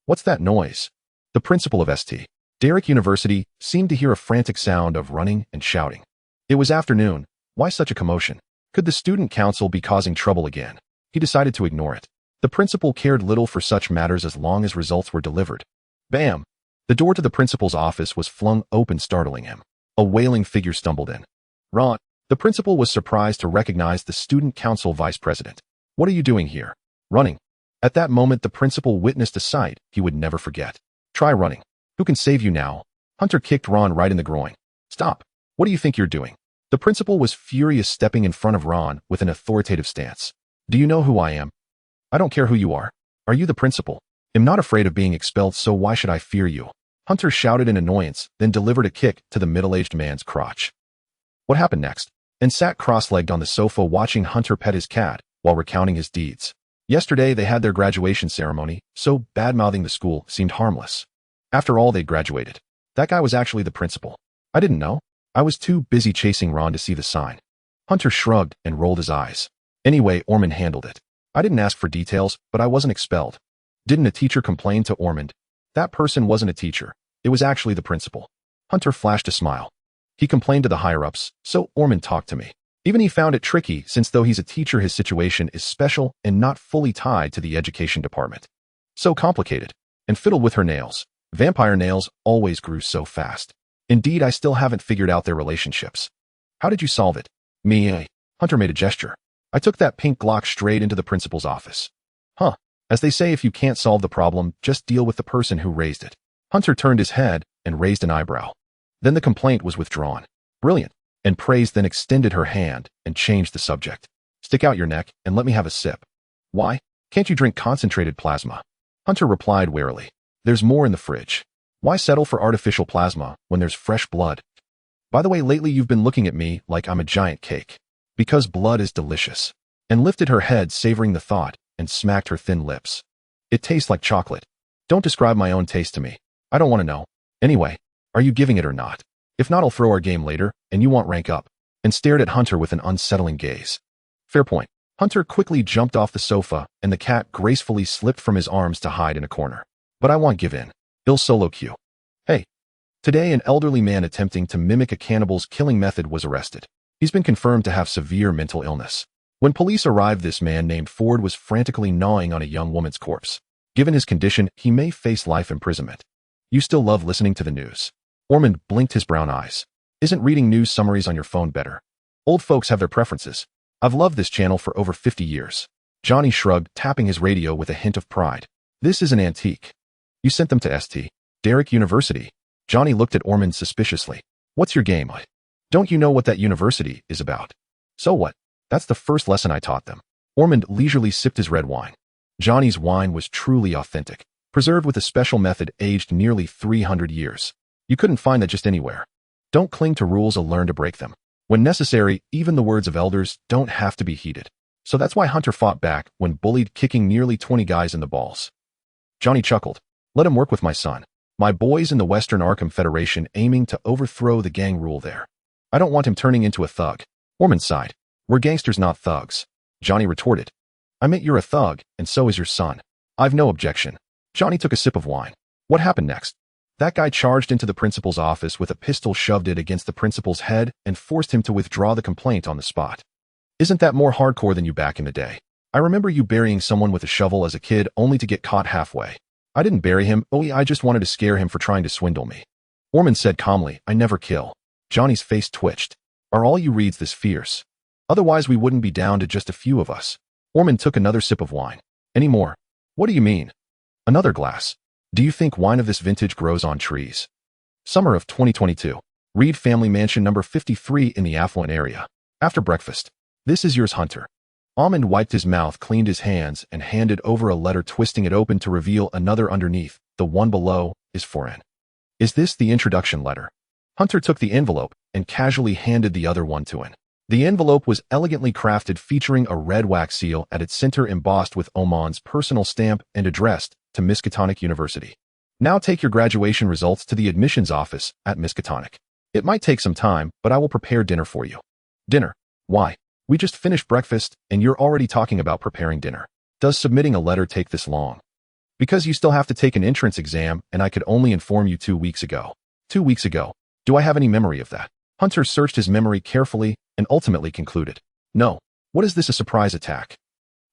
What's that noise? The principal of St. Derrick University seemed to hear a frantic sound of running and shouting. It was afternoon. Why such a commotion? Could the student council be causing trouble again? He decided to ignore it. The principal cared little for such matters as long as results were delivered. Bam! The door to the principal's office was flung open, startling him. A wailing figure stumbled in. Ron. The principal was surprised to recognize the student council vice president. What are you doing here? Running. At that moment, the principal witnessed a sight he would never forget. Try running. Who can save you now? Hunter kicked Ron right in the groin. Stop. What do you think you're doing? The principal was furious, stepping in front of Ron with an authoritative stance. Do you know who I am? I don't care who you are. Are you the principal? I'm not afraid of being expelled, so why should I fear you? Hunter shouted in annoyance, then delivered a kick to the middle-aged man's crotch. What happened next? And sat cross-legged on the sofa watching Hunter pet his cat while recounting his deeds. Yesterday they had their graduation ceremony, so bad-mouthing the school seemed harmless. After all, they'd graduated. That guy was actually the principal. I didn't know. I was too busy chasing Ron to see the sign. Hunter shrugged and rolled his eyes. Anyway, Ormond handled it. I didn't ask for details, but I wasn't expelled. Didn't a teacher complain to Ormond? That person wasn't a teacher. It was actually the principal. Hunter flashed a smile. He complained to the higher-ups, so Ormond talked to me. Even he found it tricky, since though he's a teacher, his situation is special and not fully tied to the education department. So complicated. And fiddled with her nails. Vampire nails always grew so fast. Indeed, I still haven't figured out their relationships. How did you solve it? Me. Hunter made a gesture. I took that pink Glock straight into the principal's office. Huh. As they say, if you can't solve the problem, just deal with the person who raised it. Hunter turned his head and raised an eyebrow. Then the complaint was withdrawn. Brilliant. And Praise then extended her hand and changed the subject. Stick out your neck and let me have a sip. Why? Can't you drink concentrated plasma? Hunter replied warily. There's more in the fridge. Why settle for artificial plasma when there's fresh blood? By the way, lately you've been looking at me like I'm a giant cake. Because blood is delicious. And lifted her head, savoring the thought, and smacked her thin lips. It tastes like chocolate. Don't describe my own taste to me. I don't want to know. Anyway, are you giving it or not? If not, I'll throw our game later, and you won't rank up. And stared at Hunter with an unsettling gaze. Fair point. Hunter quickly jumped off the sofa, and the cat gracefully slipped from his arms to hide in a corner. But I won't give in. Il solo Q. Hey. Today, an elderly man attempting to mimic a cannibal's killing method was arrested. He's been confirmed to have severe mental illness. When police arrived, this man named Ford was frantically gnawing on a young woman's corpse. Given his condition, he may face life imprisonment. You still love listening to the news? Ormond blinked his brown eyes. Isn't reading news summaries on your phone better? Old folks have their preferences. I've loved this channel for over 50 years. Johnny shrugged, tapping his radio with a hint of pride. This is an antique. You sent them to St. Derrick University. Johnny looked at Ormond suspiciously. What's your game? Don't you know what that university is about? So what? That's the first lesson I taught them. Ormond leisurely sipped his red wine. Johnny's wine was truly authentic, preserved with a special method aged nearly 300 years. You couldn't find that just anywhere. Don't cling to rules or learn to break them. When necessary, even the words of elders don't have to be heeded. So that's why Hunter fought back when bullied, kicking nearly 20 guys in the balls. Johnny chuckled. Let him work with my son. My boy's in the Western Arkham Federation aiming to overthrow the gang rule there. I don't want him turning into a thug. Ormond sighed. We're gangsters, not thugs. Johnny retorted. I meant you're a thug, and so is your son. I've no objection. Johnny took a sip of wine. What happened next? That guy charged into the principal's office with a pistol, shoved it against the principal's head, and forced him to withdraw the complaint on the spot. Isn't that more hardcore than you back in the day? I remember you burying someone with a shovel as a kid only to get caught halfway. I didn't bury him, I just wanted to scare him for trying to swindle me. Ormond said calmly, I never kill. Johnny's face twitched. Are all you reads this fierce? Otherwise we wouldn't be down to just a few of us. Ormond took another sip of wine. Any more? What do you mean? Another glass. Do you think wine of this vintage grows on trees? Summer of 2022. Reed family mansion number 53 in the affluent area. After breakfast. This is yours, Hunter. Ormond wiped his mouth, cleaned his hands, and handed over a letter, twisting it open to reveal another underneath. The one below is for N. Is this the introduction letter? Hunter took the envelope and casually handed the other one to N. The envelope was elegantly crafted, featuring a red wax seal at its center embossed with Oman's personal stamp and addressed to Miskatonic University. Now take your graduation results to the admissions office at Miskatonic. It might take some time, but I will prepare dinner for you. Dinner? Why? We just finished breakfast, and you're already talking about preparing dinner. Does submitting a letter take this long? Because you still have to take an entrance exam, and I could only inform you 2 weeks ago. 2 weeks ago? Do I have any memory of that? Hunter searched his memory carefully and ultimately concluded. No. What is this, a surprise attack?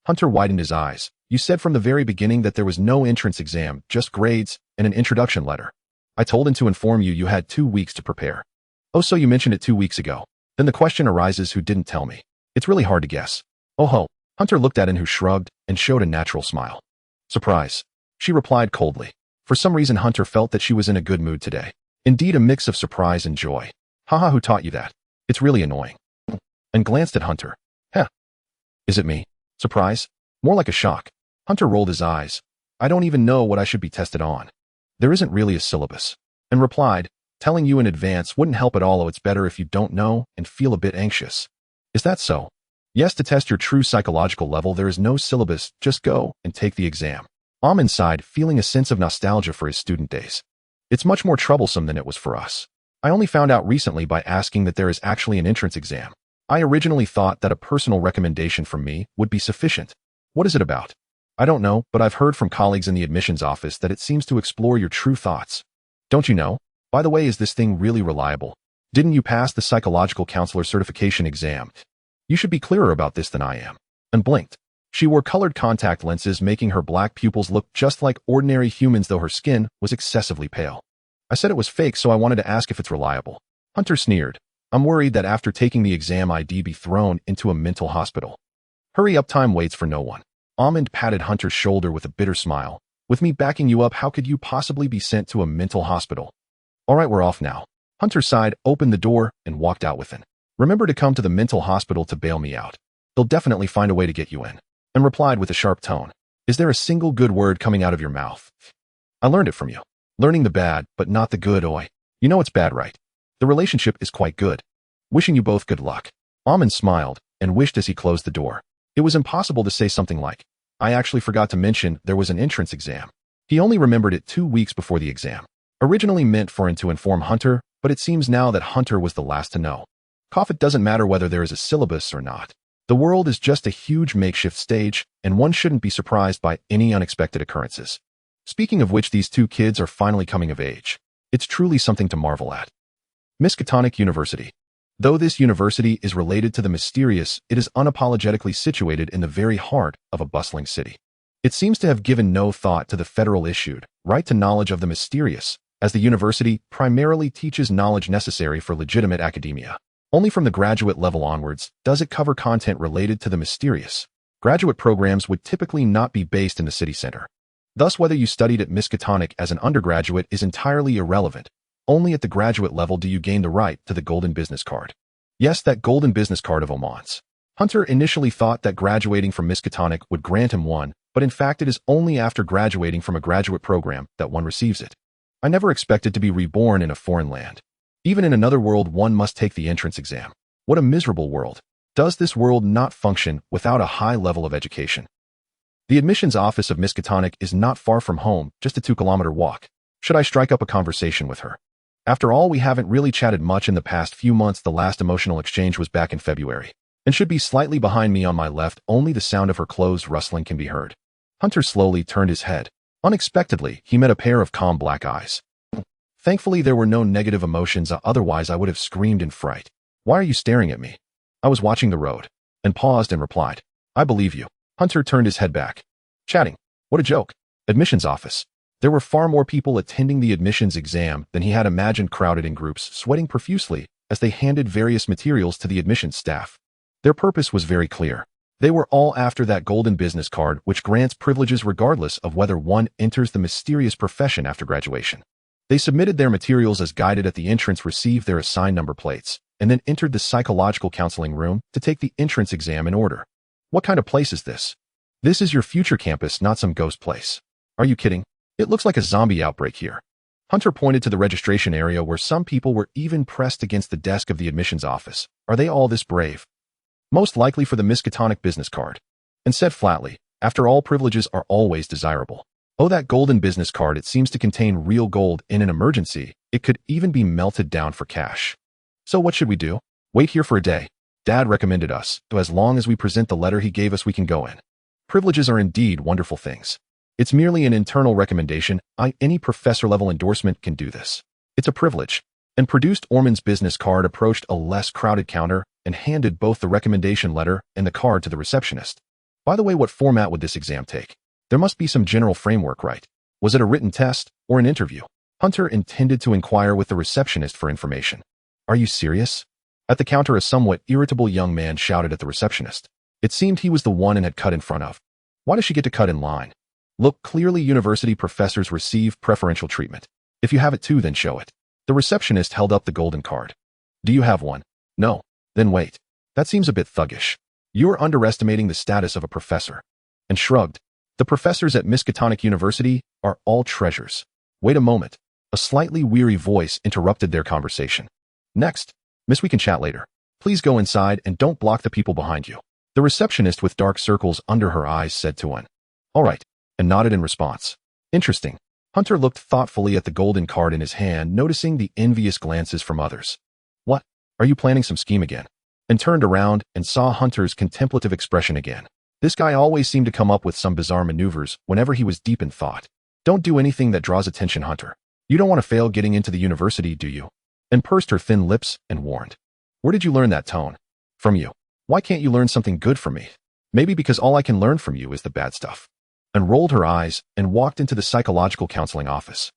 Hunter widened his eyes. You said from the very beginning that there was no entrance exam, just grades and an introduction letter. I told him to inform you you had 2 weeks to prepare. Oh, so you mentioned it 2 weeks ago. Then the question arises, who didn't tell me? It's really hard to guess. Oh ho. Hunter looked at Anne, who shrugged and showed a natural smile. Surprise. She replied coldly. For some reason Hunter felt that she was in a good mood today. Indeed, a mix of surprise and joy. Haha, who taught you that? It's really annoying. And glanced at Hunter. Heh. Is it me? Surprise? More like a shock. Hunter rolled his eyes. I don't even know what I should be tested on. There isn't really a syllabus. And replied, telling you in advance wouldn't help at all. Oh, it's better if you don't know and feel a bit anxious. Is that so? Yes, to test your true psychological level there is no syllabus, just go and take the exam. Amon sighed, feeling a sense of nostalgia for his student days. It's much more troublesome than it was for us. I only found out recently by asking that there is actually an entrance exam. I originally thought that a personal recommendation from me would be sufficient. What is it about? I don't know, but I've heard from colleagues in the admissions office that it seems to explore your true thoughts. Don't you know? By the way, is this thing really reliable? Didn't you pass the psychological counselor certification exam? You should be clearer about this than I am. And blinked. She wore colored contact lenses, making her black pupils look just like ordinary humans, though her skin was excessively pale. I said it was fake, so I wanted to ask if it's reliable. Hunter sneered. I'm worried that after taking the exam I'd be thrown into a mental hospital. Hurry up, time waits for no one. Amond patted Hunter's shoulder with a bitter smile. With me backing you up, how could you possibly be sent to a mental hospital? All right, we're off now. Hunter sighed, opened the door, and walked out with it. Remember to come to the mental hospital to bail me out. They'll definitely find a way to get you in. And replied with a sharp tone. Is there a single good word coming out of your mouth? I learned it from you. Learning the bad, but not the good, oi. You know it's bad, right? The relationship is quite good. Wishing you both good luck. Amon smiled and wished as he closed the door. It was impossible to say something like, I actually forgot to mention there was an entrance exam. He only remembered it 2 weeks before the exam. Originally meant for him to inform Hunter, but it seems now that Hunter was the last to know. It doesn't matter whether there is a syllabus or not. The world is just a huge makeshift stage, and one shouldn't be surprised by any unexpected occurrences. Speaking of which, these two kids are finally coming of age. It's truly something to marvel at. Miskatonic University. Though this university is related to the mysterious, it is unapologetically situated in the very heart of a bustling city. It seems to have given no thought to the federal-issued right to knowledge of the mysterious, as the university primarily teaches knowledge necessary for legitimate academia. Only from the graduate level onwards does it cover content related to the mysterious. Graduate programs would typically not be based in the city center. Thus, whether you studied at Miskatonic as an undergraduate is entirely irrelevant. only at the graduate level do you gain the right to the golden business card. Yes, that golden business card of Oman's. Hunter initially thought that graduating from Miskatonic would grant him one, but in fact it is only after graduating from a graduate program that one receives it. I never expected to be reborn in a foreign land. Even in another world, one must take the entrance exam. What a miserable world. Does this world not function without a high level of education? The admissions office of Miskatonic is not far from home, just a 2-kilometer walk. Should I strike up a conversation with her? After all, we haven't really chatted much in the past few months. The last emotional exchange was back in February, and should be slightly behind me on my left. Only the sound of her clothes rustling can be heard. Hunter slowly turned his head. Unexpectedly, he met a pair of calm black eyes. Thankfully, there were no negative emotions, otherwise I would have screamed in fright. Why are you staring at me? I was watching the road, and paused and replied, I believe you. Hunter turned his head back. Chatting. What a joke. Admissions office. There were far more people attending the admissions exam than he had imagined, crowded in groups, sweating profusely as they handed various materials to the admissions staff. Their purpose was very clear. They were all after that golden business card, which grants privileges regardless of whether one enters the mysterious profession after graduation. They submitted their materials as guided at the entrance, received their assigned number plates, and then entered the psychological counseling room to take the entrance exam in order. What kind of place is this? This is your future campus, not some ghost place. Are you kidding? It looks like a zombie outbreak here. Hunter pointed to the registration area where some people were even pressed against the desk of the admissions office. Are they all this brave? Most likely for the Miskatonic business card. And said flatly, after all, privileges are always desirable. Oh, that golden business card, it seems to contain real gold. In an emergency, it could even be melted down for cash. So what should we do? Wait here for a day. Dad recommended us, so as long as we present the letter he gave us, we can go in. Privileges are indeed wonderful things. It's merely an internal recommendation. Any professor-level endorsement can do this. It's a privilege. And produced Orman's business card, approached a less crowded counter, and handed both the recommendation letter and the card to the receptionist. By the way, what format would this exam take? There must be some general framework, right? Was it a written test or an interview? Hunter intended to inquire with the receptionist for information. Are you serious? At the counter, a somewhat irritable young man shouted at the receptionist. It seemed he was the one and had cut in front of. Why does she get to cut in line? Look, clearly university professors receive preferential treatment. If you have it too, then show it. The receptionist held up the golden card. Do you have one? No. Then wait. That seems a bit thuggish. You're underestimating the status of a professor. And shrugged. The professors at Miskatonic University are all treasures. Wait a moment. A slightly weary voice interrupted their conversation. Next. Miss, we can chat later. Please go inside and don't block the people behind you. The receptionist with dark circles under her eyes said to one. All right. And nodded in response. Interesting. Hunter looked thoughtfully at the golden card in his hand, noticing the envious glances from others. What? Are you planning some scheme again? And turned around and saw Hunter's contemplative expression again. This guy always seemed to come up with some bizarre maneuvers whenever he was deep in thought. Don't do anything that draws attention, Hunter. You don't want to fail getting into the university, do you? And pursed her thin lips and warned. Where did you learn that tone? From you. Why can't you learn something good from me? Maybe because all I can learn from you is the bad stuff. And rolled her eyes and walked into the psychological counseling office.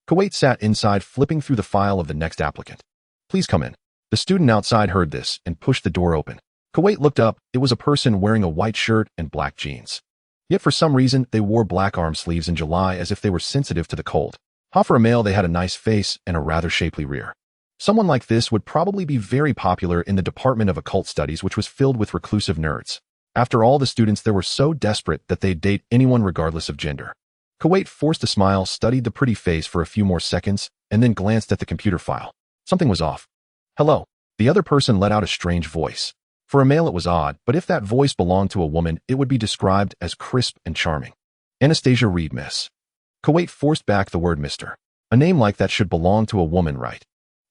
Kuwait sat inside, flipping through the file of the next applicant. Please come in. The student outside heard this and pushed the door open. Kuwait looked up. It was a person wearing a white shirt and black jeans. Yet for some reason, they wore black arm sleeves in July, as if they were sensitive to the cold. For a male, they had a nice face and a rather shapely rear. Someone like this would probably be very popular in the Department of Occult Studies, which was filled with reclusive nerds. After all, the students there were so desperate that they'd date anyone regardless of gender. Kuwait forced a smile, studied the pretty face for a few more seconds, and then glanced at the computer file. Something was off. Hello. The other person let out a strange voice. For a male, it was odd, but if that voice belonged to a woman, it would be described as crisp and charming. Anastasia Reed, miss. Kuwait forced back the word Mr. A name like that should belong to a woman, right?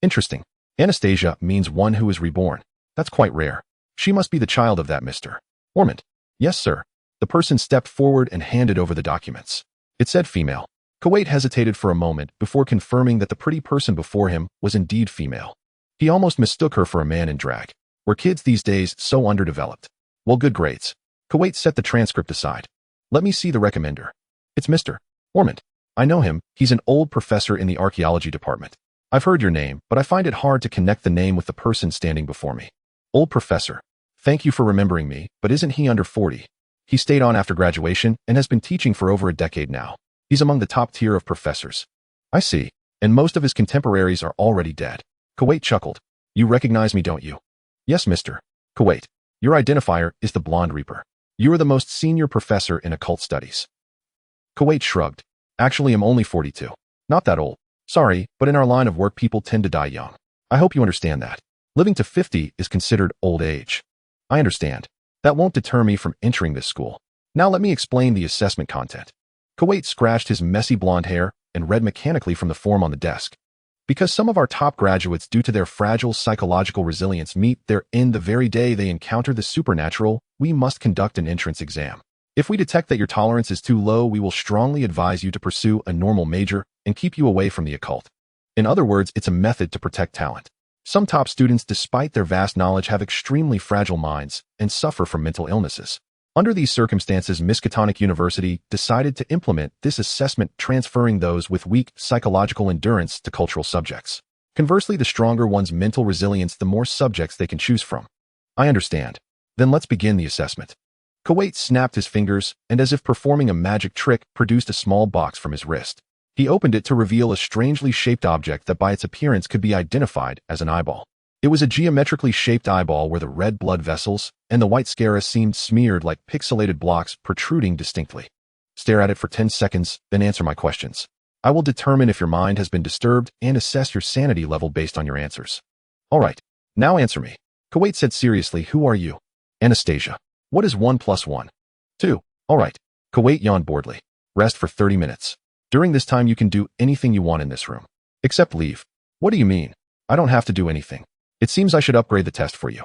Interesting. Anastasia means one who is reborn. That's quite rare. She must be the child of that Mr. Ormond. Yes, sir. The person stepped forward and handed over the documents. It said female. Kuwait hesitated for a moment before confirming that the pretty person before him was indeed female. He almost mistook her for a man in drag. Were kids these days so underdeveloped? Well, good grades. Kuwait set the transcript aside. Let me see the recommender. It's Mr. Ormond. I know him. He's an old professor in the archaeology department. I've heard your name, but I find it hard to connect the name with the person standing before me. Old professor. Thank you for remembering me, but isn't he under 40? He stayed on after graduation and has been teaching for over a decade now. He's among the top tier of professors. I see. and most of his contemporaries are already dead. Kuwait chuckled. You recognize me, don't you? Yes, Mr. Kuwait. Your identifier is the Blonde Reaper. You are the most senior professor in occult studies. Kuwait shrugged. Actually, I'm only 42. Not that old. Sorry, but in our line of work people tend to die young. I hope you understand that. Living to 50 is considered old age. I understand. That won't deter me from entering this school. Now let me explain the assessment content. Kuwait scratched his messy blonde hair and read mechanically from the form on the desk. Because some of our top graduates, due to their fragile psychological resilience, meet their end the very day they encounter the supernatural, we must conduct an entrance exam. If we detect that your tolerance is too low, we will strongly advise you to pursue a normal major and keep you away from the occult. In other words, it's a method to protect talent. Some top students, despite their vast knowledge, have extremely fragile minds and suffer from mental illnesses. Under these circumstances, Miskatonic University decided to implement this assessment, transferring those with weak psychological endurance to cultural subjects. Conversely, the stronger one's mental resilience, the more subjects they can choose from. I understand. Then let's begin the assessment. Kuwait snapped his fingers and, as if performing a magic trick, produced a small box from his wrist. He opened it to reveal a strangely shaped object that by its appearance could be identified as an eyeball. It was a geometrically shaped eyeball where the red blood vessels and the white sclera seemed smeared like pixelated blocks protruding distinctly. Stare at it for 10 seconds, then answer my questions. I will determine if your mind has been disturbed and assess your sanity level based on your answers. All right, now answer me. Kuwait said seriously, who are you? Anastasia. What is 1 plus 1? 2. All right. Kuwait yawned boredly. Rest for 30 minutes. During this time you can do anything you want in this room. Except leave. What do you mean? I don't have to do anything. It seems I should upgrade the test for you.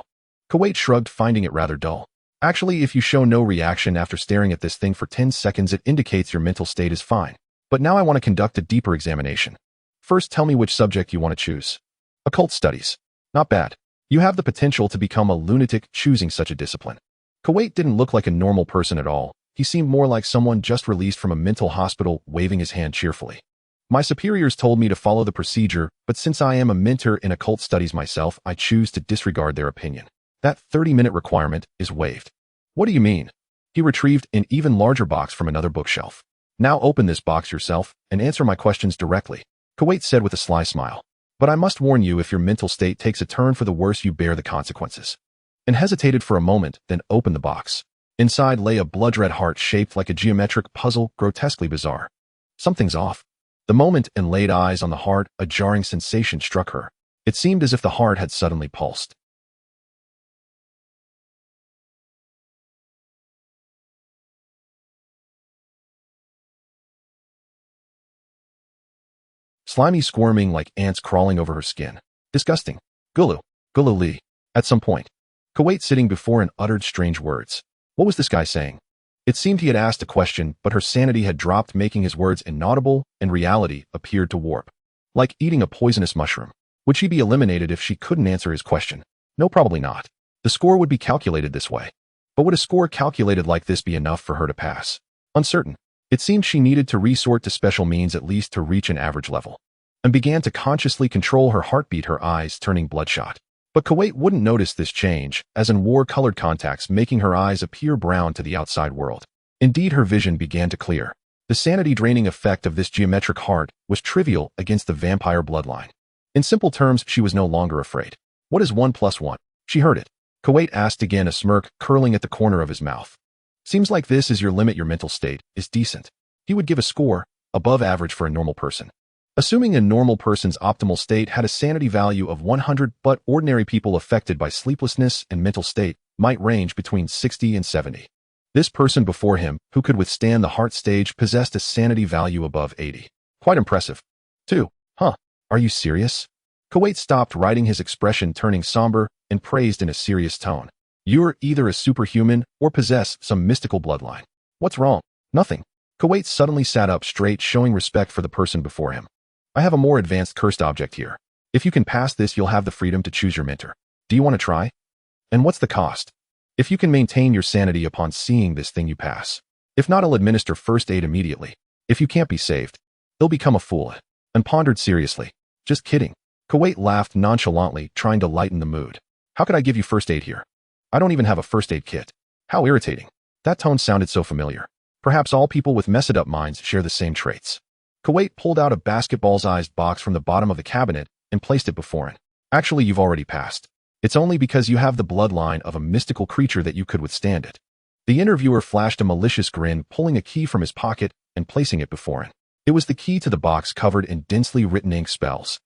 Kuwait shrugged, finding it rather dull. Actually, if you show no reaction after staring at this thing for 10 seconds, it indicates your mental state is fine. But now I want to conduct a deeper examination. First, tell me which subject you want to choose. Occult studies. Not bad. You have the potential to become a lunatic choosing such a discipline. Kuwait didn't look like a normal person at all. He seemed more like someone just released from a mental hospital, waving his hand cheerfully. My superiors told me to follow the procedure, but since I am a mentor in occult studies myself, I choose to disregard their opinion. That 30-minute requirement is waived. What do you mean? He retrieved an even larger box from another bookshelf. Now open this box yourself and answer my questions directly, Kuwait said with a sly smile. But I must warn you, if your mental state takes a turn for the worse, you bear the consequences. And hesitated for a moment, then opened the box. Inside lay a blood-red heart shaped like a geometric puzzle, grotesquely bizarre. Something's off. The moment and laid eyes on the heart, a jarring sensation struck her. It seemed as if the heart had suddenly pulsed. Slimy, squirming like ants crawling over her skin. Disgusting. Gulu. Gulu Lee. At some point, Kuwait sitting before and uttered strange words. What was this guy saying? It seemed he had asked a question, but her sanity had dropped, making his words inaudible, and reality appeared to warp. Like eating a poisonous mushroom. Would she be eliminated if she couldn't answer his question? No, probably not. The score would be calculated this way. But would a score calculated like this be enough for her to pass? Uncertain. It seemed she needed to resort to special means at least to reach an average level. And began to consciously control her heartbeat, her eyes turning bloodshot. But Kuwait wouldn't notice this change, as in wore-colored contacts, making her eyes appear brown to the outside world. Indeed, her vision began to clear. The sanity-draining effect of this geometric heart was trivial against the vampire bloodline. In simple terms, she was no longer afraid. What is 1 plus 1? She heard it. Kuwait asked again, a smirk curling at the corner of his mouth. Seems like this is your limit. Your mental state is decent. He would give a score above average for a normal person. Assuming a normal person's optimal state had a sanity value of 100, but ordinary people affected by sleeplessness and mental state might range between 60 and 70. This person before him, who could withstand the heart stage, possessed a sanity value above 80. Quite impressive. 2. Huh. Are you serious? Kuwait stopped writing, his expression turning somber, and praised in a serious tone. You're either a superhuman or possess some mystical bloodline. What's wrong? Nothing. Kuwait suddenly sat up straight, showing respect for the person before him. I have a more advanced cursed object here. If you can pass this, you'll have the freedom to choose your mentor. Do you want to try? And what's the cost? If you can maintain your sanity upon seeing this thing, you pass. If not, I'll administer first aid immediately. If you can't be saved, he'll become a fool. And pondered seriously. Just kidding. Kuwait laughed nonchalantly, trying to lighten the mood. How could I give you first aid here? I don't even have a first aid kit. How irritating. That tone sounded so familiar. Perhaps all people with messed up minds share the same traits. Kuwait pulled out a basketball-sized box from the bottom of the cabinet and placed it before him. Actually, you've already passed. It's only because you have the bloodline of a mystical creature that you could withstand it. The interviewer flashed a malicious grin, pulling a key from his pocket and placing it before him. It was the key to the box covered in densely written ink spells.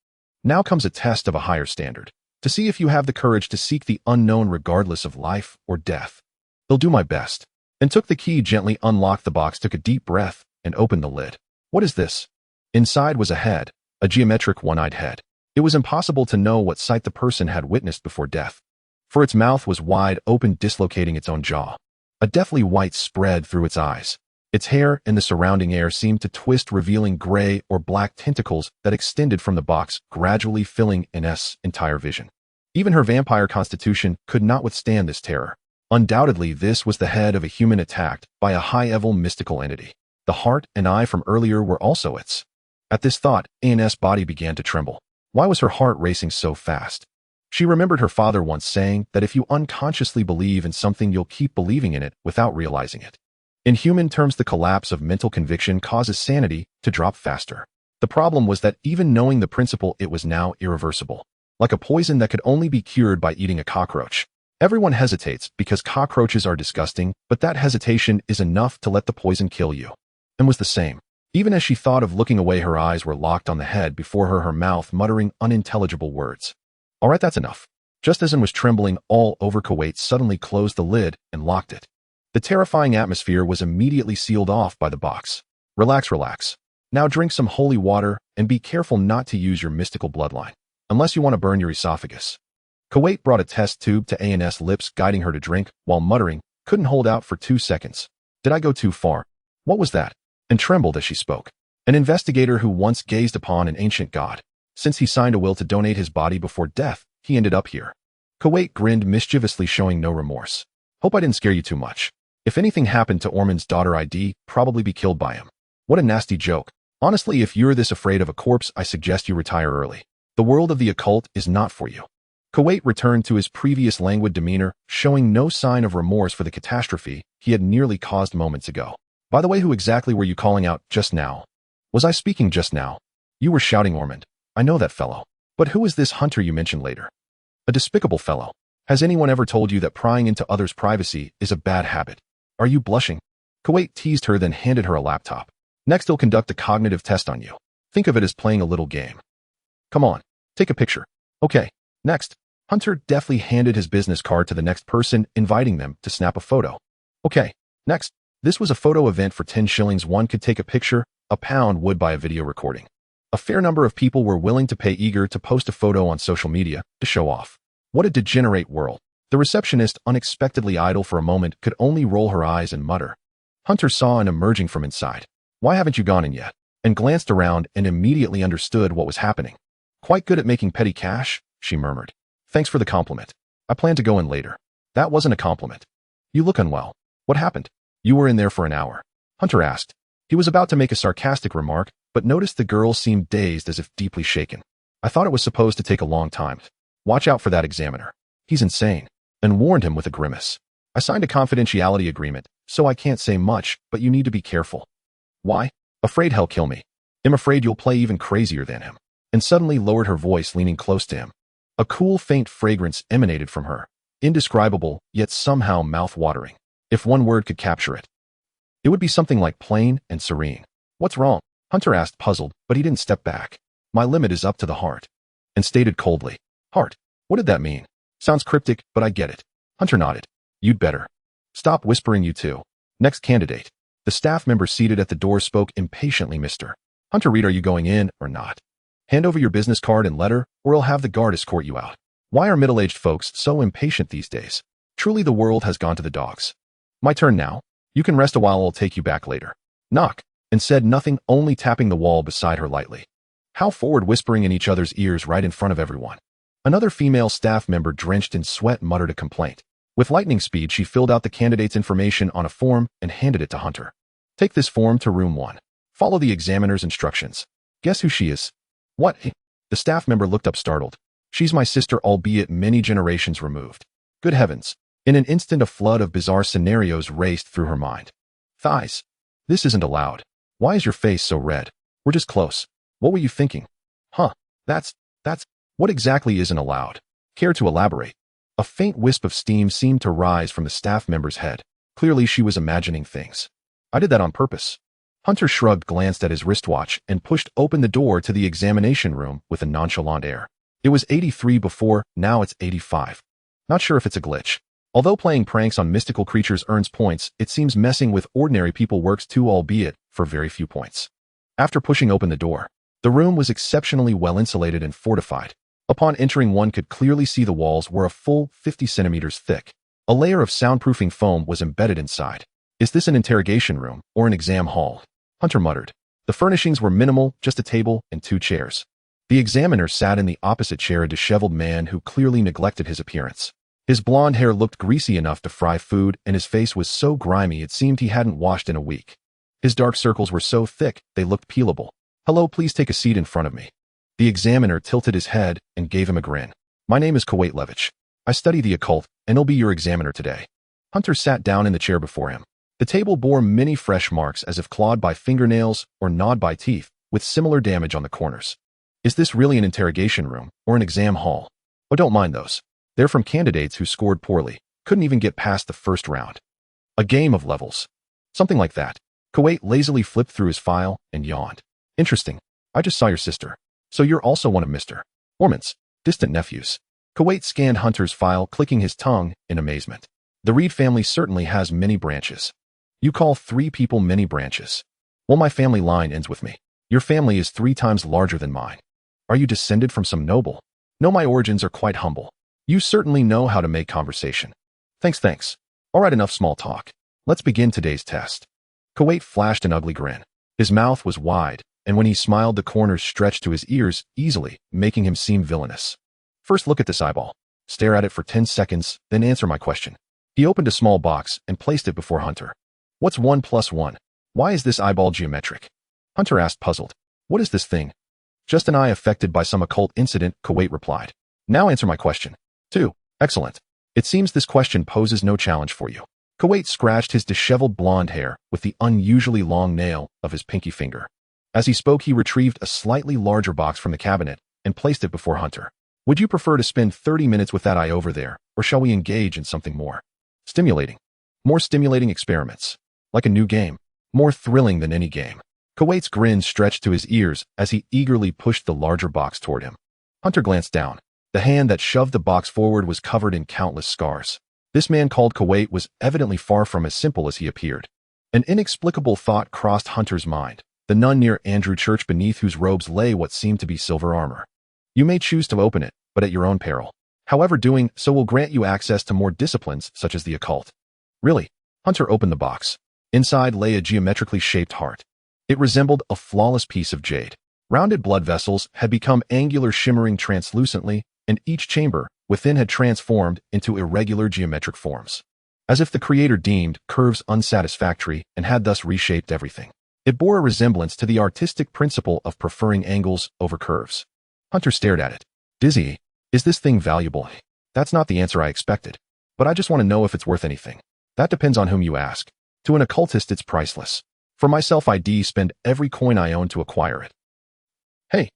Now comes a test of a higher standard, to see if you have the courage to seek the unknown regardless of life or death. They'll do my best. And took the key, gently unlocked the box, took a deep breath, and opened the lid. What is this? Inside was a head, a geometric one-eyed head. It was impossible to know what sight the person had witnessed before death, for its mouth was wide open, dislocating its own jaw. A deathly white spread through its eyes. Its hair and the surrounding air seemed to twist, revealing gray or black tentacles that extended from the box, gradually filling Ines' entire vision. Even her vampire constitution could not withstand this terror. Undoubtedly, this was the head of a human attacked by a high-level mystical entity. The heart and eye from earlier were also its. At this thought, Ines' body began to tremble. Why was her heart racing so fast? She remembered her father once saying that if you unconsciously believe in something, you'll keep believing in it without realizing it. In human terms, the collapse of mental conviction causes sanity to drop faster. The problem was that even knowing the principle, it was now irreversible. Like a poison that could only be cured by eating a cockroach. Everyone hesitates because cockroaches are disgusting, but that hesitation is enough to let the poison kill you. And was the same. Even as she thought of looking away, her eyes were locked on the head before her mouth muttering unintelligible words. All right, that's enough. Just as Anne was trembling all over, Kuwait suddenly closed the lid and locked it. The terrifying atmosphere was immediately sealed off by the box. Relax, relax. Now drink some holy water and be careful not to use your mystical bloodline, unless you want to burn your esophagus. Kuwait brought a test tube to Anne's lips, guiding her to drink, while muttering, couldn't hold out for 2 seconds. Did I go too far? What was that? And trembled as she spoke. An investigator who once gazed upon an ancient god. Since he signed a will to donate his body before death, he ended up here. Kuwait grinned mischievously, showing no remorse. Hope I didn't scare you too much. If anything happened to Ormond's daughter, I'd probably be killed by him. What a nasty joke. Honestly, if you're this afraid of a corpse, I suggest you retire early. The world of the occult is not for you. Kuwait returned to his previous languid demeanor, showing no sign of remorse for the catastrophe he had nearly caused moments ago. By the way, who exactly were you calling out just now? Was I speaking just now? You were shouting Ormond. I know that fellow. But who is this hunter you mentioned later? A despicable fellow. Has anyone ever told you that prying into others' privacy is a bad habit? Are you blushing? Kuwait teased her, then handed her a laptop. Next, he'll conduct a cognitive test on you. Think of it as playing a little game. Come on, take a picture. Okay, next. Hunter deftly handed his business card to the next person, inviting them to snap a photo. Okay, next. This was a photo event for 10 shillings. One could take a picture, £1 would buy a video recording. A fair number of people were willing to pay, eager to post a photo on social media to show off. What a degenerate world. The receptionist, unexpectedly idle for a moment, could only roll her eyes and mutter. Hunter saw Anne emerging from inside. Why haven't you gone in yet? And glanced around and immediately understood what was happening. Quite good at making petty cash, she murmured. Thanks for the compliment. I plan to go in later. That wasn't a compliment. You look unwell. What happened? You were in there for an hour. Hunter asked. He was about to make a sarcastic remark, but noticed the girl seemed dazed, as if deeply shaken. I thought it was supposed to take a long time. Watch out for that examiner. He's insane. And warned him with a grimace. I signed a confidentiality agreement, so I can't say much, but you need to be careful. Why? Afraid he'll kill me. I'm afraid you'll play even crazier than him. And suddenly lowered her voice, leaning close to him. A cool, faint fragrance emanated from her. Indescribable, yet somehow mouth-watering. If one word could capture it, it would be something like plain and serene. What's wrong? Hunter asked, puzzled, but he didn't step back. My limit is up to the heart. And stated coldly. Heart? What did that mean? Sounds cryptic, but I get it. Hunter nodded. You'd better. Stop whispering, you two. Next candidate. The staff member seated at the door spoke impatiently. Mr. Hunter Reed, are you going in or not? Hand over your business card and letter, or I'll have the guard escort you out. Why are middle-aged folks so impatient these days? Truly, the world has gone to the dogs. My turn now. You can rest a while, I'll take you back later. Knock. And said nothing, only tapping the wall beside her lightly. How forward, whispering in each other's ears right in front of everyone. Another female staff member, drenched in sweat, muttered a complaint. With lightning speed, she filled out the candidate's information on a form and handed it to Hunter. Take this form to room 1. Follow the examiner's instructions. Guess who she is? What? The staff member looked up, startled. She's my sister, albeit many generations removed. Good heavens. In an instant, a flood of bizarre scenarios raced through her mind. Thighs. This isn't allowed. Why is your face so red? We're just close. What were you thinking? Huh, that's, what exactly isn't allowed? Care to elaborate? A faint wisp of steam seemed to rise from the staff member's head. Clearly she was imagining things. I did that on purpose. Hunter shrugged, glanced at his wristwatch, and pushed open the door to the examination room with a nonchalant air. It was 83 before, now it's 85. Not sure if it's a glitch. Although playing pranks on mystical creatures earns points, it seems messing with ordinary people works too, albeit for very few points. After pushing open the door, the room was exceptionally well insulated and fortified. Upon entering, one could clearly see the walls were a full 50 centimeters thick. A layer of soundproofing foam was embedded inside. Is this an interrogation room or an exam hall? Hunter muttered. The furnishings were minimal, just a table and 2 chairs. The examiner sat in the opposite chair, a disheveled man who clearly neglected his appearance. His blonde hair looked greasy enough to fry food, and his face was so grimy it seemed he hadn't washed in a week. His dark circles were so thick they looked peelable. Hello, please take a seat in front of me. The examiner tilted his head and gave him a grin. My name is Levitch. I study the occult, and I'll be your examiner today. Hunter sat down in the chair before him. The table bore many fresh marks as if clawed by fingernails or gnawed by teeth, with similar damage on the corners. Is this really an interrogation room or an exam hall? Oh, don't mind those. They're from candidates who scored poorly, couldn't even get past the first round. A game of levels. Something like that. Kuwait lazily flipped through his file and yawned. Interesting. I just saw your sister. So you're also one of Mr. Ormond's distant nephews. Kuwait scanned Hunter's file, clicking his tongue in amazement. The Reed family certainly has many branches. You call 3 people many branches. Well, my family line ends with me. Your family is 3 times larger than mine. Are you descended from some noble? No, my origins are quite humble. You certainly know how to make conversation. Thanks. All right, enough small talk. Let's begin today's test. Kuwait flashed an ugly grin. His mouth was wide, and when he smiled, the corners stretched to his ears easily, making him seem villainous. First, look at this eyeball. Stare at it for 10 seconds, then answer my question. He opened a small box and placed it before Hunter. What's 1 plus 1? Why is this eyeball geometric? Hunter asked, puzzled. What is this thing? Just an eye affected by some occult incident, Kuwait replied. Now answer my question. 2. Excellent. It seems this question poses no challenge for you. Kuwait scratched his disheveled blonde hair with the unusually long nail of his pinky finger. As he spoke, he retrieved a slightly larger box from the cabinet and placed it before Hunter. Would you prefer to spend 30 minutes with that eye over there, or shall we engage in something more stimulating? More stimulating experiments. Like a new game. More thrilling than any game. Kuwait's grin stretched to his ears as he eagerly pushed the larger box toward him. Hunter glanced down. The hand that shoved the box forward was covered in countless scars. This man called Kuwait was evidently far from as simple as he appeared. An inexplicable thought crossed Hunter's mind. The nun near Andrew Church, beneath whose robes lay what seemed to be silver armor. You may choose to open it, but at your own peril. However, doing so will grant you access to more disciplines such as the occult. Really? Hunter opened the box. Inside lay a geometrically shaped heart. It resembled a flawless piece of jade. Rounded blood vessels had become angular, shimmering translucently, and each chamber within had transformed into irregular geometric forms. As if the creator deemed curves unsatisfactory and had thus reshaped everything. It bore a resemblance to the artistic principle of preferring angles over curves. Hunter stared at it. Dizzy, is this thing valuable? That's not the answer I expected. But I just want to know if it's worth anything. That depends on whom you ask. To an occultist, it's priceless. For myself, I'd spend every coin I own to acquire it. Hey.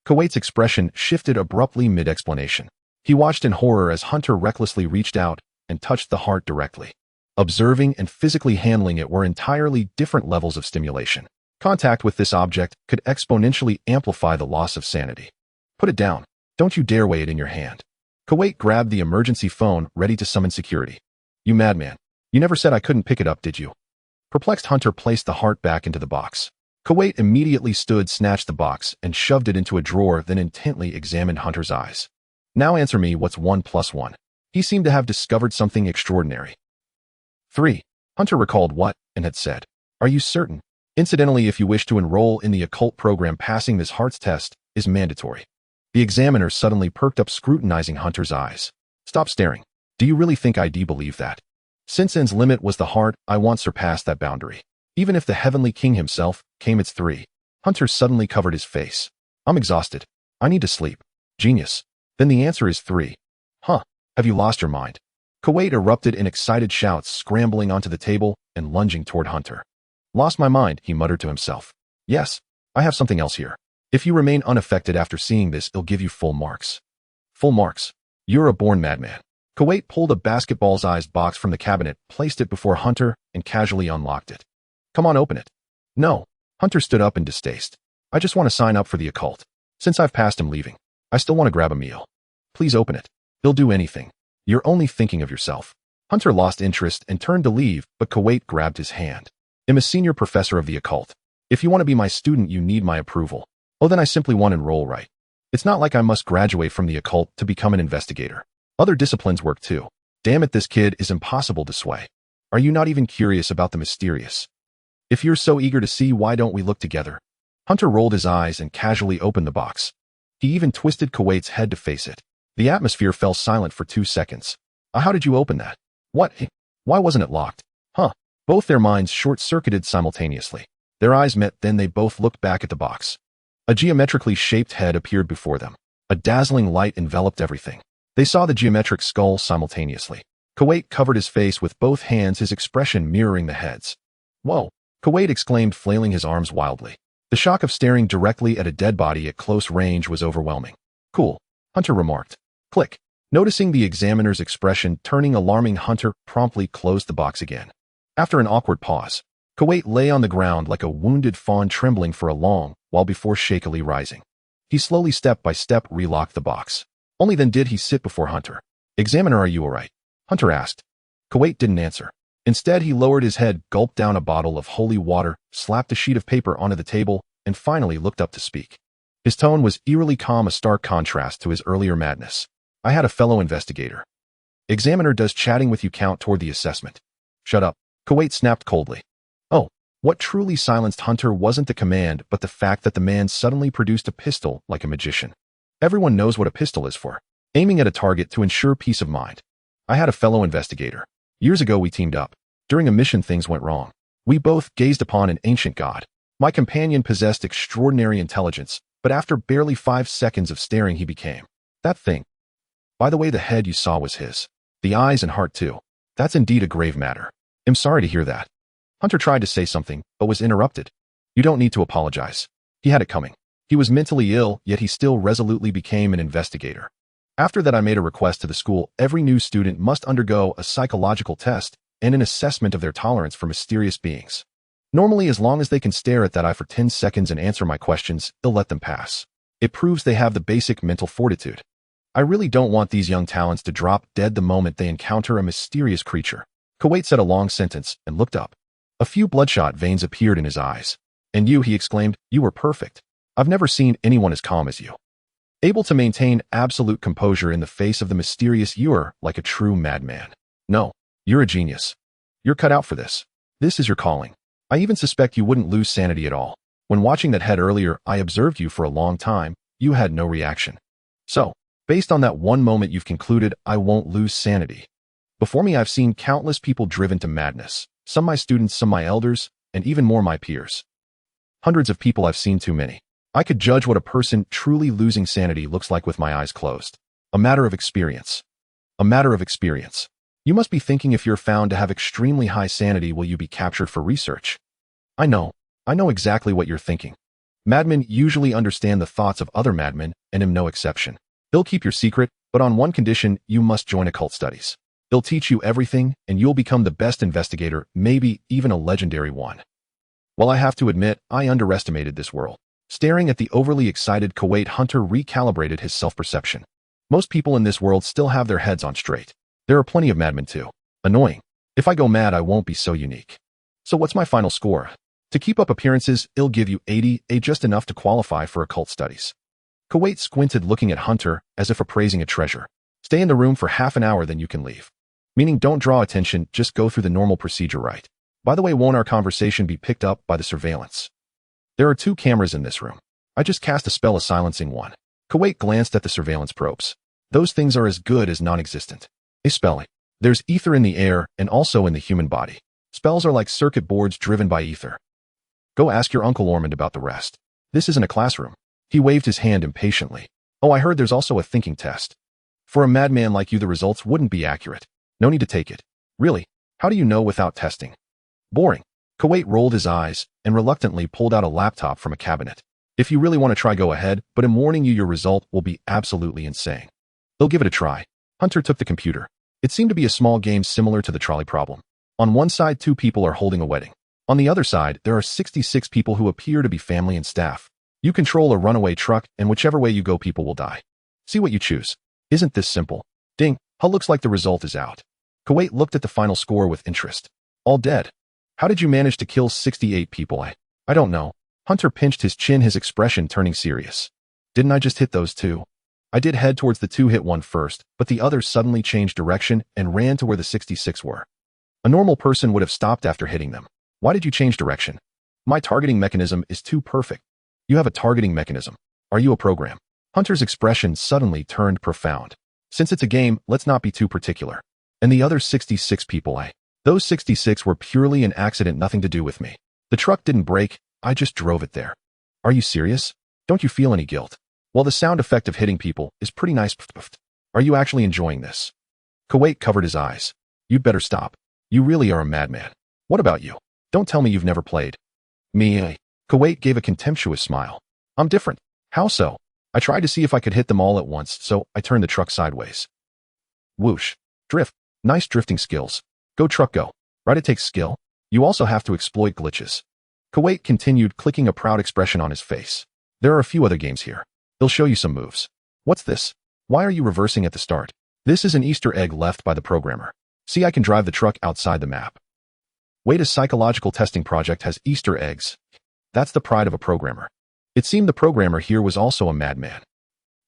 Kuwait's expression shifted abruptly mid-explanation. He watched in horror as Hunter recklessly reached out and touched the heart directly. Observing and physically handling it were entirely different levels of stimulation. Contact with this object could exponentially amplify the loss of sanity. Put it down. Don't you dare weigh it in your hand. Kuwait grabbed the emergency phone, ready to summon security. You madman. You never said I couldn't pick it up, did you? Perplexed, Hunter placed the heart back into the box. Kuwait immediately stood, snatched the box, and shoved it into a drawer, then intently examined Hunter's eyes. Now answer me, what's 1 plus 1? He seemed to have discovered something extraordinary. 3. Hunter recalled what, and had said. Are you certain? Incidentally, if you wish to enroll in the occult program, passing this heart's test is mandatory. The examiner suddenly perked up, scrutinizing Hunter's eyes. Stop staring. Do you really think I believe that? Since N's limit was the heart, I once surpassed that boundary. Even if the heavenly king himself came, it's 3. Hunter suddenly covered his face. I'm exhausted. I need to sleep. Genius. Then the answer is 3. Huh. Have you lost your mind? Kuwait erupted in excited shouts, scrambling onto the table and lunging toward Hunter. Lost my mind, he muttered to himself. Yes, I have something else here. If you remain unaffected after seeing this, it'll give you full marks. Full marks. You're a born madman. Kuwait pulled a basketball-sized box from the cabinet, placed it before Hunter, and casually unlocked it. Come on, open it. No. Hunter stood up in distaste. I just want to sign up for the occult. Since I've passed him leaving, I still want to grab a meal. Please open it. He'll do anything. You're only thinking of yourself. Hunter lost interest and turned to leave, but Kuwait grabbed his hand. I'm a senior professor of the occult. If you want to be my student, you need my approval. Oh, then I simply want to enroll right. It's not like I must graduate from the occult to become an investigator. Other disciplines work too. Damn it, this kid is impossible to sway. Are you not even curious about the mysterious? If you're so eager to see, why don't we look together? Hunter rolled his eyes and casually opened the box. He even twisted Kuwait's head to face it. The atmosphere fell silent for 2 seconds. How did you open that? What? Why wasn't it locked? Huh? Both their minds short-circuited simultaneously. Their eyes met, then they both looked back at the box. A geometrically shaped head appeared before them. A dazzling light enveloped everything. They saw the geometric skull simultaneously. Kuwait covered his face with both hands, his expression mirroring the head's. Whoa! Kuwait exclaimed, flailing his arms wildly. The shock of staring directly at a dead body at close range was overwhelming. Cool, Hunter remarked. Click. Noticing the examiner's expression turning alarming, Hunter promptly closed the box again. After an awkward pause, Kuwait lay on the ground like a wounded fawn, trembling for a long while before shakily rising. He slowly, step by step, relocked the box. Only then did he sit before Hunter. Examiner, are you all right? Hunter asked. Kuwait didn't answer. Instead, he lowered his head, gulped down a bottle of holy water, slapped a sheet of paper onto the table, and finally looked up to speak. His tone was eerily calm, a stark contrast to his earlier madness. I had a fellow investigator. Examiner, does chatting with you count toward the assessment? Shut up. Kuwait snapped coldly. Oh, what truly silenced Hunter wasn't the command, but the fact that the man suddenly produced a pistol like a magician. Everyone knows what a pistol is for. Aiming at a target to ensure peace of mind. I had a fellow investigator. Years ago we teamed up. During a mission things went wrong. We both gazed upon an ancient god. My companion possessed extraordinary intelligence, but after barely 5 seconds of staring he became that thing. By the way, the head you saw was his. The eyes and heart too. That's indeed a grave matter. I'm sorry to hear that. Hunter tried to say something, but was interrupted. You don't need to apologize. He had it coming. He was mentally ill, yet he still resolutely became an investigator. After that, I made a request to the school. Every new student must undergo a psychological test and an assessment of their tolerance for mysterious beings. Normally, as long as they can stare at that eye for 10 seconds and answer my questions, they'll let them pass. It proves they have the basic mental fortitude. I really don't want these young talents to drop dead the moment they encounter a mysterious creature. Kuwait said a long sentence and looked up. A few bloodshot veins appeared in his eyes. And you, he exclaimed, you were perfect. I've never seen anyone as calm as you. Able to maintain absolute composure in the face of the mysterious. You're like a true madman. No, you're a genius. You're cut out for this. This is your calling. I even suspect you wouldn't lose sanity at all. When watching that head earlier, I observed you for a long time. You had no reaction. So, based on that one moment, you've concluded I won't lose sanity. Before me, I've seen countless people driven to madness. Some my students, some my elders, and even more my peers. Hundreds of people. I've seen too many. I could judge what a person truly losing sanity looks like with my eyes closed. A matter of experience. A matter of experience. You must be thinking, if you're found to have extremely high sanity, will you be captured for research? I know exactly what you're thinking. Madmen usually understand the thoughts of other madmen, and am no exception. They'll keep your secret, but on one condition: you must join occult studies. They'll teach you everything, and you'll become the best investigator, maybe even a legendary one. Well, I have to admit, I underestimated this world. Staring at the overly excited Kuwait, Hunter recalibrated his self-perception. Most people in this world still have their heads on straight. There are plenty of madmen too. Annoying. If I go mad, I won't be so unique. So what's my final score? To keep up appearances, it'll give you 80, just enough to qualify for occult studies. Kuwait squinted, looking at Hunter as if appraising a treasure. Stay in the room for half an hour, then you can leave. Meaning don't draw attention, just go through the normal procedure, right? By the way, won't our conversation be picked up by the surveillance? There are 2 cameras in this room. I just cast a spell of silencing one. Kuwait glanced at the surveillance probes. Those things are as good as non-existent. A spell. There's ether in the air and also in the human body. Spells are like circuit boards driven by ether. Go ask your Uncle Ormond about the rest. This isn't a classroom. He waved his hand impatiently. Oh, I heard there's also a thinking test. For a madman like you, the results wouldn't be accurate. No need to take it. Really? How do you know without testing? Boring. Kuwait rolled his eyes and reluctantly pulled out a laptop from a cabinet. If you really want to try, go ahead, but I'm warning you, your result will be absolutely insane. They'll give it a try. Hunter took the computer. It seemed to be a small game similar to the trolley problem. On one side, 2 people are holding a wedding. On the other side, there are 66 people who appear to be family and staff. You control a runaway truck, and whichever way you go, people will die. See what you choose. Isn't this simple? Ding, looks like the result is out. Kuwait looked at the final score with interest. All dead. How did you manage to kill 68 people? I don't know. Hunter pinched his chin, his expression turning serious. Didn't I just hit those 2? I did head towards the 2, hit one first, but the others suddenly changed direction and ran to where the 66 were. A normal person would have stopped after hitting them. Why did you change direction? My targeting mechanism is too perfect. You have a targeting mechanism. Are you a program? Hunter's expression suddenly turned profound. Since it's a game, let's not be too particular. And the other 66 people, those 66 were purely an accident, nothing to do with me. The truck didn't break, I just drove it there. Are you serious? Don't you feel any guilt? Well, the sound effect of hitting people is pretty nice. Are you actually enjoying this? Kuwait covered his eyes. You'd better stop. You really are a madman. What about you? Don't tell me you've never played. Me? Kuwait gave a contemptuous smile. I'm different. How so? I tried to see if I could hit them all at once, so I turned the truck sideways. Whoosh. Drift. Nice drifting skills. Go truck go. Right, it takes skill. You also have to exploit glitches. Kuwait continued, clicking a proud expression on his face. There are a few other games here. They'll show you some moves. What's this? Why are you reversing at the start? This is an Easter egg left by the programmer. See, I can drive the truck outside the map. Wait, a psychological testing project has Easter eggs. That's the pride of a programmer. It seemed the programmer here was also a madman.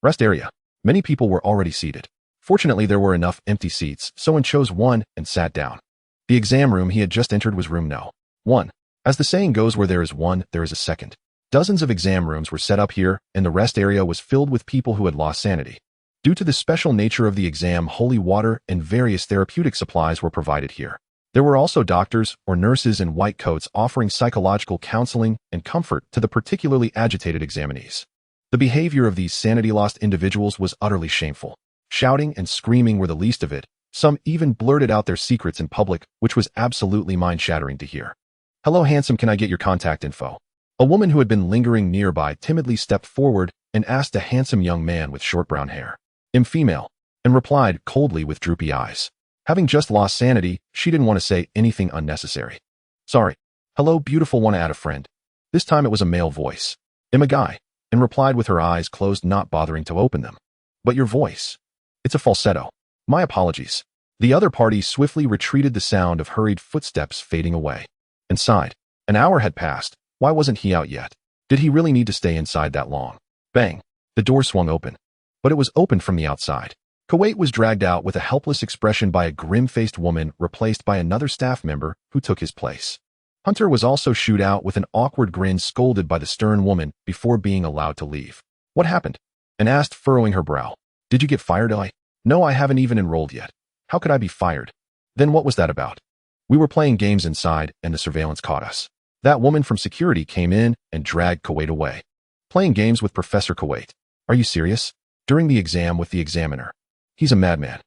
Rest area. Many people were already seated. Fortunately, there were enough empty seats, so one chose one and sat down. The exam room he had just entered was room No. 1. As the saying goes, where there is one, there is a second. Dozens of exam rooms were set up here, and the rest area was filled with people who had lost sanity. Due to the special nature of the exam, holy water and various therapeutic supplies were provided here. There were also doctors or nurses in white coats offering psychological counseling and comfort to the particularly agitated examinees. The behavior of these sanity-lost individuals was utterly shameful. Shouting and screaming were the least of it. Some even blurted out their secrets in public, which was absolutely mind-shattering to hear. Hello, handsome, can I get your contact info? A woman who had been lingering nearby timidly stepped forward and asked a handsome young man with short brown hair. Am female, and replied coldly with droopy eyes. Having just lost sanity, she didn't want to say anything unnecessary. Sorry. Hello, beautiful, wanna add a friend? This time it was a male voice. Am a guy, and replied with her eyes closed, not bothering to open them. But your voice. It's a falsetto. My apologies. The other party swiftly retreated, the sound of hurried footsteps fading away. And sighed. An hour had passed. Why wasn't he out yet? Did he really need to stay inside that long? Bang. The door swung open. But it was opened from the outside. Kuwait was dragged out with a helpless expression by a grim-faced woman, replaced by another staff member who took his place. Hunter was also shooed out with an awkward grin, scolded by the stern woman before being allowed to leave. What happened? And asked, furrowing her brow. Did you get fired? No, I haven't even enrolled yet. How could I be fired? Then what was that about? We were playing games inside, and the surveillance caught us. That woman from security came in and dragged Kuwait away. Playing games with Professor Kuwait. Are you serious? During the exam with the examiner. He's a madman.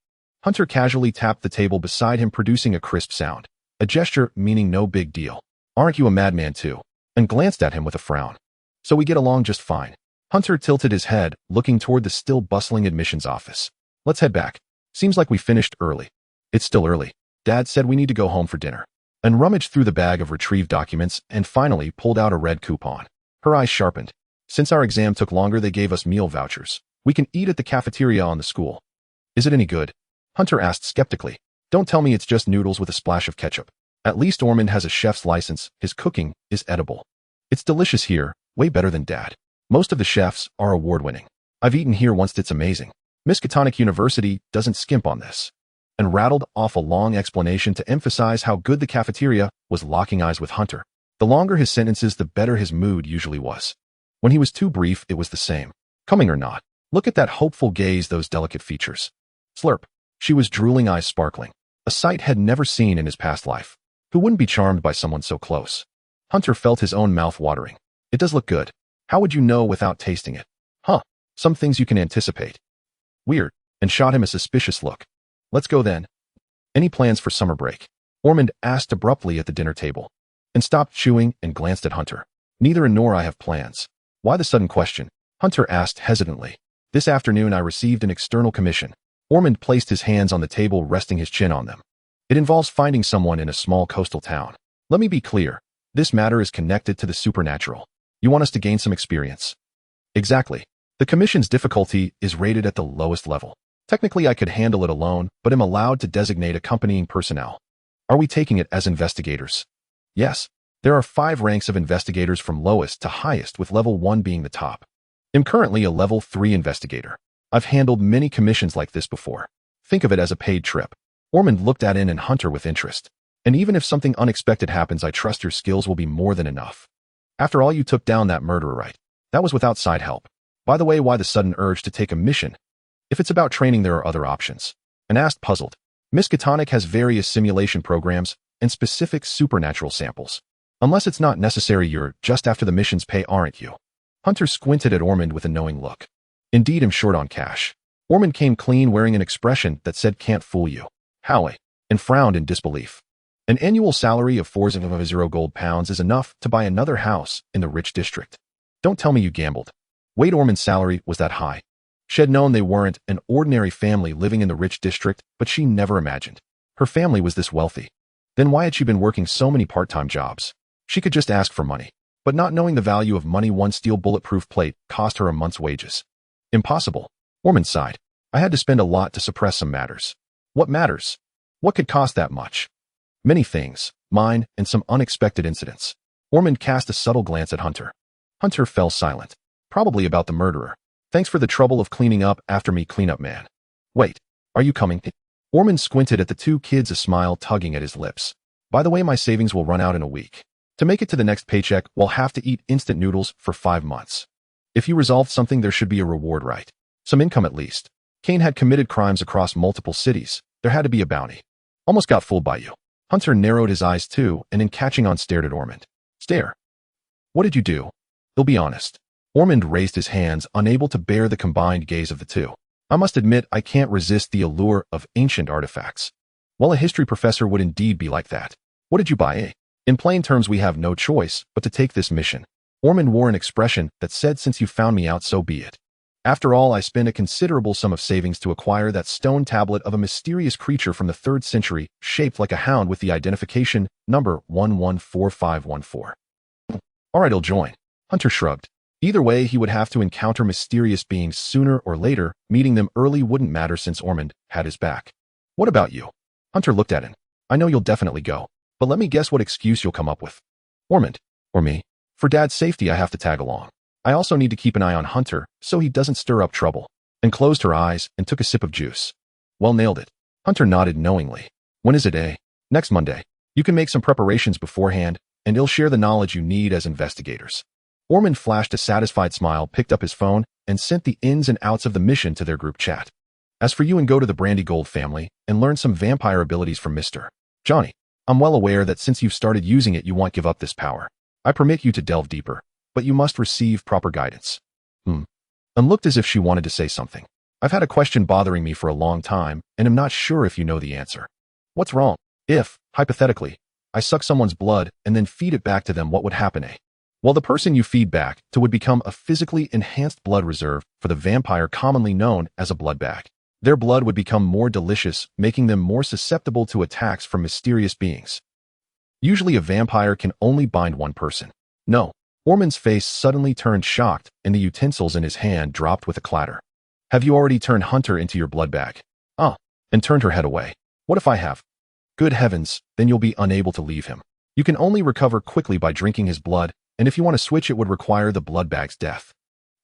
Hunter casually tapped the table beside him, producing a crisp sound. A gesture meaning no big deal. Aren't you a madman too? And glanced at him with a frown. So we get along just fine. Hunter tilted his head, looking toward the still bustling admissions office. Let's head back. Seems like we finished early. It's still early. Dad said we need to go home for dinner. And rummaged through the bag of retrieved documents and finally pulled out a red coupon. Her eyes sharpened. Since our exam took longer, they gave us meal vouchers. We can eat at the cafeteria on the school. Is it any good? Hunter asked skeptically. Don't tell me it's just noodles with a splash of ketchup. At least Ormond has a chef's license. His cooking is edible. It's delicious here, way better than Dad. Most of the chefs are award-winning. I've eaten here once, it's amazing. Miskatonic University doesn't skimp on this. And rattled off a long explanation to emphasize how good the cafeteria was, locking eyes with Hunter. The longer his sentences, the better his mood usually was. When he was too brief, it was the same. Coming or not. Look at that hopeful gaze, those delicate features. Slurp. She was drooling, eyes sparkling. A sight had never seen in his past life. Who wouldn't be charmed by someone so close? Hunter felt his own mouth watering. It does look good. How would you know without tasting it? Huh. Some things you can anticipate. Weird. And shot him a suspicious look. Let's go then. Any plans for summer break? Ormond asked abruptly at the dinner table. and stopped chewing and glanced at Hunter. Neither nor I have plans. Why the sudden question? Hunter asked hesitantly. This afternoon I received an external commission. Ormond placed his hands on the table, resting his chin on them. It involves finding someone in a small coastal town. Let me be clear. This matter is connected to the supernatural. You want us to gain some experience? Exactly. The commission's difficulty is rated at the lowest level. Technically I could handle it alone, but am allowed to designate accompanying personnel. Are we taking it as investigators? Yes. There are 5 ranks of investigators from lowest to highest, with level 1 being the top. I'm currently a level 3 investigator. I've handled many commissions like this before. Think of it as a paid trip. Ormond looked at In and Hunter with interest. And even if something unexpected happens, I trust your skills will be more than enough. After all, you took down that murderer, right? That was without side help. By the way, why the sudden urge to take a mission? If it's about training, there are other options. And asked, puzzled. Miskatonic has various simulation programs and specific supernatural samples. Unless it's not necessary, you're just after the mission's pay, aren't you? Hunter squinted at Ormond with a knowing look. Indeed, I'm short on cash. Ormond came clean, wearing an expression that said, can't fool you. Howie, and frowned in disbelief. An annual salary of 4.0 gold pounds is enough to buy another house in the rich district. Don't tell me you gambled. Wait, Ormond's salary was that high. She had known they weren't an ordinary family living in the rich district, but she never imagined her family was this wealthy. Then why had she been working so many part-time jobs? She could just ask for money. But not knowing the value of money, one steel bulletproof plate cost her a month's wages. Impossible. Ormond sighed. I had to spend a lot to suppress some matters. What matters? What could cost that much? Many things, mine, and some unexpected incidents. Ormond cast a subtle glance at Hunter. Hunter fell silent. Probably about the murderer. Thanks for the trouble of cleaning up after me, cleanup man. Wait, are you coming? Ormond squinted at the 2 kids, a smile tugging at his lips. By the way, my savings will run out in a week. To make it to the next paycheck, we'll have to eat instant noodles for 5 months. If you resolved something, there should be a reward, right? Some income at least. Kane had committed crimes across multiple cities. There had to be a bounty. Almost got fooled by you. Hunter narrowed his eyes too, and in catching on stared at Ormond. Stare. What did you do? He'll be honest. Ormond raised his hands, unable to bear the combined gaze of the 2. I must admit, I can't resist the allure of ancient artifacts. Well, a history professor would indeed be like that. What did you buy, eh? In plain terms, we have no choice but to take this mission. Ormond wore an expression that said, since you found me out, so be it. After all, I spent a considerable sum of savings to acquire that stone tablet of a mysterious creature from the 3rd century, shaped like a hound with the identification number 114514. All right, I'll join. Hunter shrugged. Either way, he would have to encounter mysterious beings sooner or later. Meeting them early wouldn't matter since Ormond had his back. What about you? Hunter looked at him. I know you'll definitely go, but let me guess what excuse you'll come up with. Ormond. Or me. For Dad's safety, I have to tag along. I also need to keep an eye on Hunter so he doesn't stir up trouble. And closed her eyes and took a sip of juice. Well, nailed it. Hunter nodded knowingly. When is it, eh? Next Monday. You can make some preparations beforehand, and he'll share the knowledge you need as investigators. Ormond flashed a satisfied smile, picked up his phone, and sent the ins and outs of the mission to their group chat. As for you, and go to the Brandy Gold family and learn some vampire abilities from Mr. Johnny. I'm well aware that since you've started using it, you won't give up this power. I permit you to delve deeper, but you must receive proper guidance. And looked as if she wanted to say something. I've had a question bothering me for a long time, and am not sure if you know the answer. What's wrong? If, hypothetically, I suck someone's blood and then feed it back to them, what would happen, eh? Well, the person you feed back to would become a physically enhanced blood reserve for the vampire, commonly known as a blood bag. Their blood would become more delicious, making them more susceptible to attacks from mysterious beings. Usually a vampire can only bind one person. No. Ormond's face suddenly turned shocked, and the utensils in his hand dropped with a clatter. Have you already turned Hunter into your blood bag? And turned her head away. What if I have? Good heavens, then you'll be unable to leave him. You can only recover quickly by drinking his blood, and if you want to switch, it would require the blood bag's death.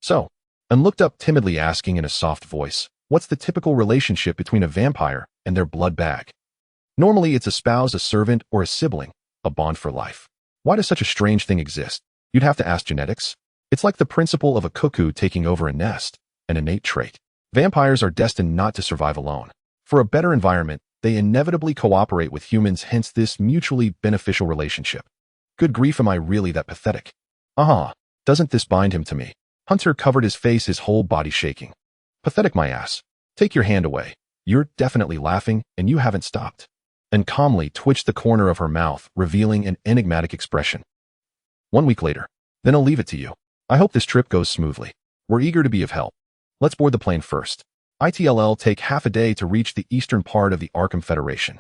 So, and looked up timidly, asking in a soft voice, what's the typical relationship between a vampire and their blood bag? Normally it's a spouse, a servant, or a sibling, a bond for life. Why does such a strange thing exist? You'd have to ask genetics. It's like the principle of a cuckoo taking over a nest, an innate trait. Vampires are destined not to survive alone. For a better environment, they inevitably cooperate with humans, hence this mutually beneficial relationship. Good grief, am I really that pathetic? Doesn't this bind him to me? Hunter covered his face, his whole body shaking. Pathetic, my ass. Take your hand away. You're definitely laughing, and you haven't stopped. and calmly twitched the corner of her mouth, revealing an enigmatic expression. 1 week later. Then I'll leave it to you. I hope this trip goes smoothly. We're eager to be of help. Let's board the plane first. It'll take half a day to reach the eastern part of the Arkham Federation.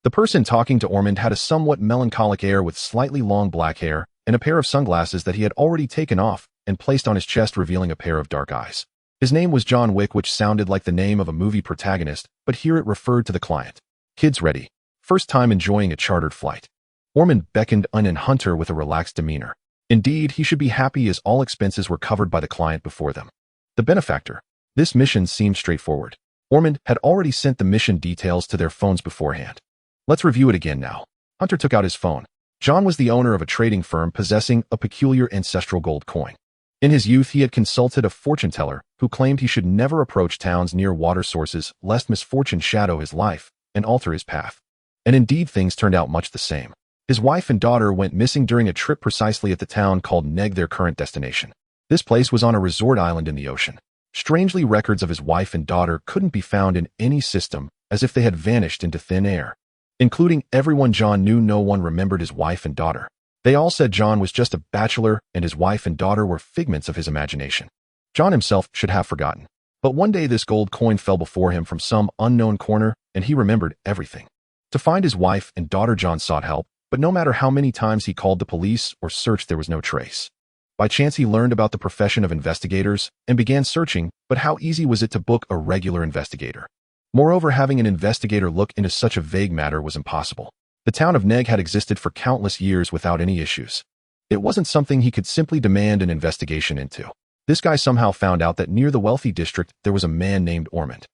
The person talking to Ormond had a somewhat melancholic air with slightly long black hair and a pair of sunglasses that he had already taken off and placed on his chest, revealing a pair of dark eyes. His name was John Wick, which sounded like the name of a movie protagonist, but here it referred to the client. Kids ready. First time enjoying a chartered flight. Ormond beckoned and Hunter with a relaxed demeanor. Indeed, he should be happy as all expenses were covered by the client before them. The benefactor. This mission seemed straightforward. Ormond had already sent the mission details to their phones beforehand. Let's review it again now. Hunter took out his phone. John was the owner of a trading firm possessing a peculiar ancestral gold coin. In his youth, he had consulted a fortune teller who claimed he should never approach towns near water sources lest misfortune shadow his life and alter his path. And indeed, things turned out much the same. His wife and daughter went missing during a trip precisely at the town called Neg, their current destination. This place was on a resort island in the ocean. Strangely, records of his wife and daughter couldn't be found in any system, as if they had vanished into thin air. Including everyone John knew, no one remembered his wife and daughter. They all said John was just a bachelor and his wife and daughter were figments of his imagination. John himself should have forgotten. But one day this gold coin fell before him from some unknown corner, and he remembered everything. To find his wife and daughter, John sought help, but no matter how many times he called the police or searched, there was no trace. By chance, he learned about the profession of investigators and began searching, but how easy was it to book a regular investigator? Moreover, having an investigator look into such a vague matter was impossible. The town of Neg had existed for countless years without any issues. It wasn't something he could simply demand an investigation into. This guy somehow found out that near the wealthy district there was a man named Ormond,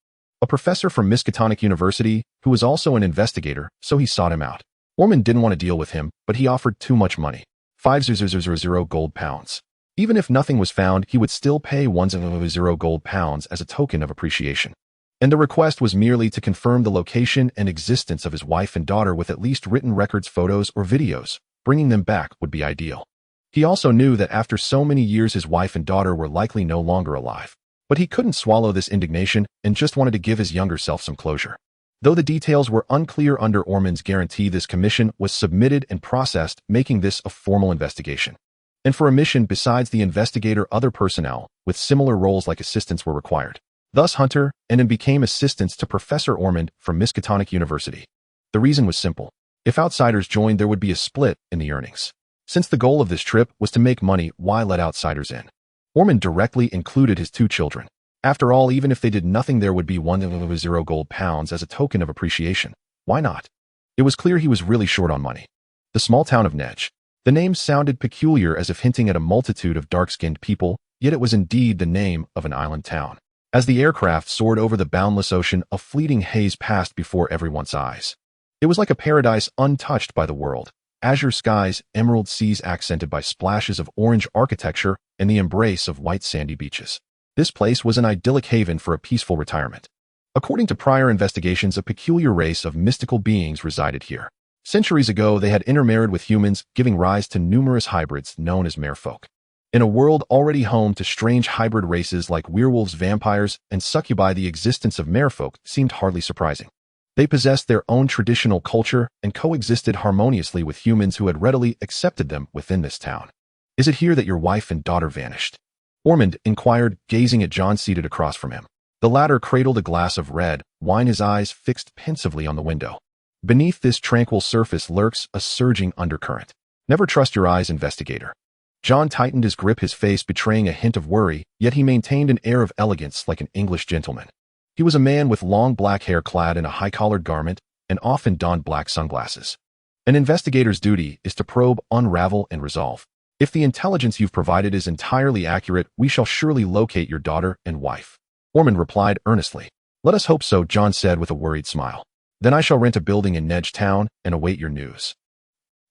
a professor from Miskatonic University who was also an investigator, so he sought him out. Ormond didn't want to deal with him, but he offered too much money. 5,000 gold pounds. Even if nothing was found, he would still pay 1,000 gold pounds as a token of appreciation. And the request was merely to confirm the location and existence of his wife and daughter with at least written records, photos, or videos. Bringing them back would be ideal. He also knew that after so many years his wife and daughter were likely no longer alive. But he couldn't swallow this indignation and just wanted to give his younger self some closure. Though the details were unclear under Ormond's guarantee, this commission was submitted and processed, making this a formal investigation. And for a mission besides the investigator, other personnel with similar roles like assistants were required. Thus, Hunter and him became assistants to Professor Ormond from Miskatonic University. The reason was simple. If outsiders joined, there would be a split in the earnings. Since the goal of this trip was to make money, why let outsiders in? Ormond directly included his 2 children. After all, even if they did nothing, there would be 1,000 gold pounds as a token of appreciation. Why not? It was clear he was really short on money. The small town of Nej. The name sounded peculiar, as if hinting at a multitude of dark-skinned people, yet it was indeed the name of an island town. As the aircraft soared over the boundless ocean, a fleeting haze passed before everyone's eyes. It was like a paradise untouched by the world. Azure skies, emerald seas accented by splashes of orange architecture, and the embrace of white sandy beaches. This place was an idyllic haven for a peaceful retirement. According to prior investigations, a peculiar race of mystical beings resided here. Centuries ago, they had intermarried with humans, giving rise to numerous hybrids known as merfolk. In a world already home to strange hybrid races like werewolves, vampires, and succubi, the existence of merfolk seemed hardly surprising. They possessed their own traditional culture and coexisted harmoniously with humans who had readily accepted them within this town. Is it here that your wife and daughter vanished? Ormond inquired, gazing at John seated across from him. The latter cradled a glass of red wine, his eyes fixed pensively on the window. Beneath this tranquil surface lurks a surging undercurrent. Never trust your eyes, investigator. John tightened his grip, his face betraying a hint of worry, yet he maintained an air of elegance like an English gentleman. He was a man with long black hair clad in a high-collared garment and often donned black sunglasses. An investigator's duty is to probe, unravel, and resolve. If the intelligence you've provided is entirely accurate, we shall surely locate your daughter and wife. Ormond replied earnestly. Let us hope so, John said with a worried smile. Then I shall rent a building in Nej town and await your news.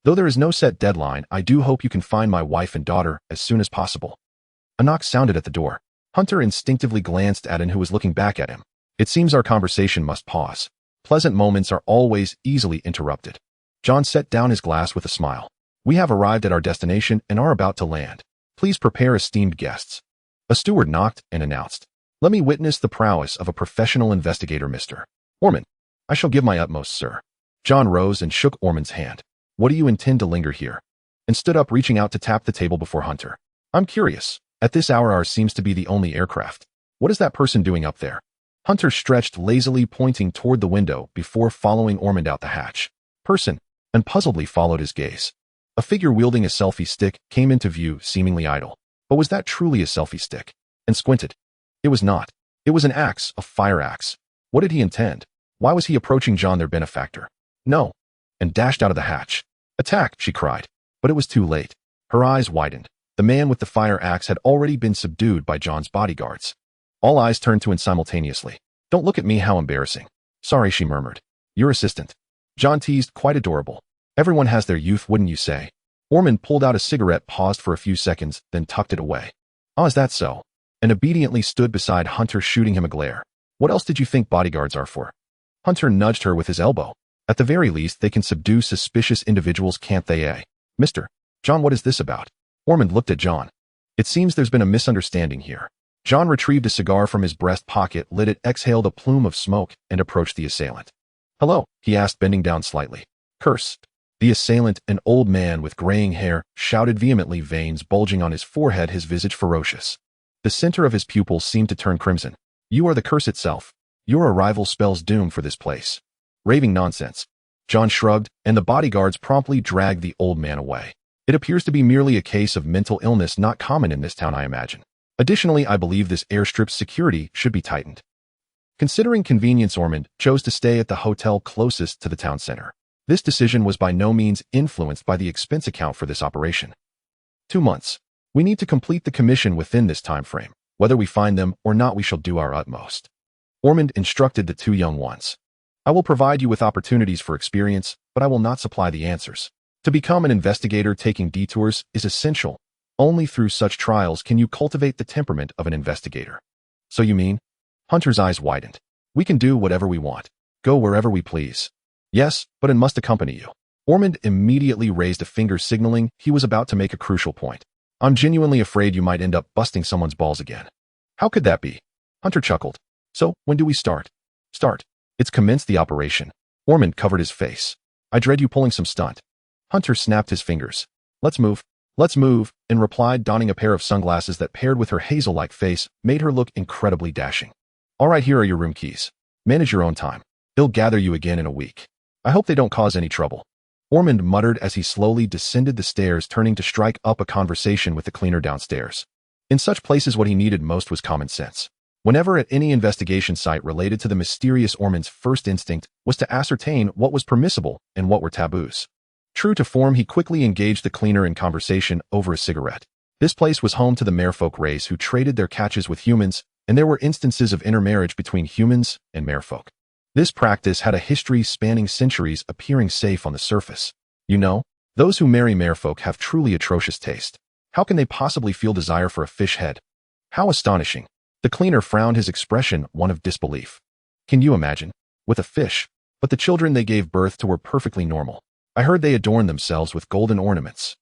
Though there is no set deadline, I do hope you can find my wife and daughter as soon as possible. A knock sounded at the door. Hunter instinctively glanced at Anne, who was looking back at him. It seems our conversation must pause. Pleasant moments are always easily interrupted. John set down his glass with a smile. We have arrived at our destination and are about to land. Please prepare, esteemed guests. A steward knocked and announced. Let me witness the prowess of a professional investigator, Mr. Ormond. I shall give my utmost, sir. John rose and shook Ormond's hand. What do you intend to linger here? And stood up, reaching out to tap the table before Hunter. I'm curious. At this hour, ours seems to be the only aircraft. What is that person doing up there? Hunter stretched lazily, pointing toward the window before following Ormond out the hatch. Person, and puzzledly followed his gaze. A figure wielding a selfie stick came into view, seemingly idle. But was that truly a selfie stick? And squinted. It was not. It was an axe, a fire axe. What did he intend? Why was he approaching John, their benefactor? No. And dashed out of the hatch. Attack, she cried. But it was too late. Her eyes widened. The man with the fire axe had already been subdued by John's bodyguards. All eyes turned to him simultaneously. Don't look at me, how embarrassing. Sorry, she murmured. Your assistant. John teased, quite adorable. Everyone has their youth, wouldn't you say? Ormond pulled out a cigarette, paused for a few seconds, then tucked it away. Oh, is that so? And obediently stood beside Hunter, shooting him a glare. What else did you think bodyguards are for? Hunter nudged her with his elbow. At the very least, they can subdue suspicious individuals, can't they, eh? Mr. John, what is this about? Ormond looked at John. It seems there's been a misunderstanding here. John retrieved a cigar from his breast pocket, lit it, exhaled a plume of smoke, and approached the assailant. Hello, he asked, bending down slightly. Curse. The assailant, an old man with graying hair, shouted vehemently, veins bulging on his forehead, his visage ferocious. The center of his pupils seemed to turn crimson. You are the curse itself. Your arrival spells doom for this place. Raving nonsense. John shrugged, and the bodyguards promptly dragged the old man away. It appears to be merely a case of mental illness, not common in this town, I imagine. Additionally, I believe this airstrip's security should be tightened. Considering convenience, Ormond chose to stay at the hotel closest to the town center. This decision was by no means influenced by the expense account for this operation. 2 months. We need to complete the commission within this time frame. Whether we find them or not, we shall do our utmost. Ormond instructed the two young ones. I will provide you with opportunities for experience, but I will not supply the answers. To become an investigator, taking detours is essential. Only through such trials can you cultivate the temperament of an investigator. So you mean? Hunter's eyes widened. We can do whatever we want. Go wherever we please. Yes, but it must accompany you. Ormond immediately raised a finger, signaling he was about to make a crucial point. I'm genuinely afraid you might end up busting someone's balls again. How could that be? Hunter chuckled. So, when do we start? Start. It's commenced the operation. Ormond covered his face. I dread you pulling some stunt. Hunter snapped his fingers. Let's move. Let's move, and replied, donning a pair of sunglasses that paired with her hazel-like face made her look incredibly dashing. All right, here are your room keys. Manage your own time. They'll gather you again in a week. I hope they don't cause any trouble. Ormond muttered as he slowly descended the stairs, turning to strike up a conversation with the cleaner downstairs. In such places, what he needed most was common sense. Whenever at any investigation site related to the mysterious, Ormond's first instinct was to ascertain what was permissible and what were taboos. True to form, he quickly engaged the cleaner in conversation over a cigarette. This place was home to the merfolk race, who traded their catches with humans, and there were instances of intermarriage between humans and merfolk. This practice had a history spanning centuries, appearing safe on the surface. You know, those who marry merfolk have truly atrocious taste. How can they possibly feel desire for a fish head? How astonishing. The cleaner frowned, his expression one of disbelief. Can you imagine? With a fish. But the children they gave birth to were perfectly normal. I heard they adorned themselves with golden ornaments.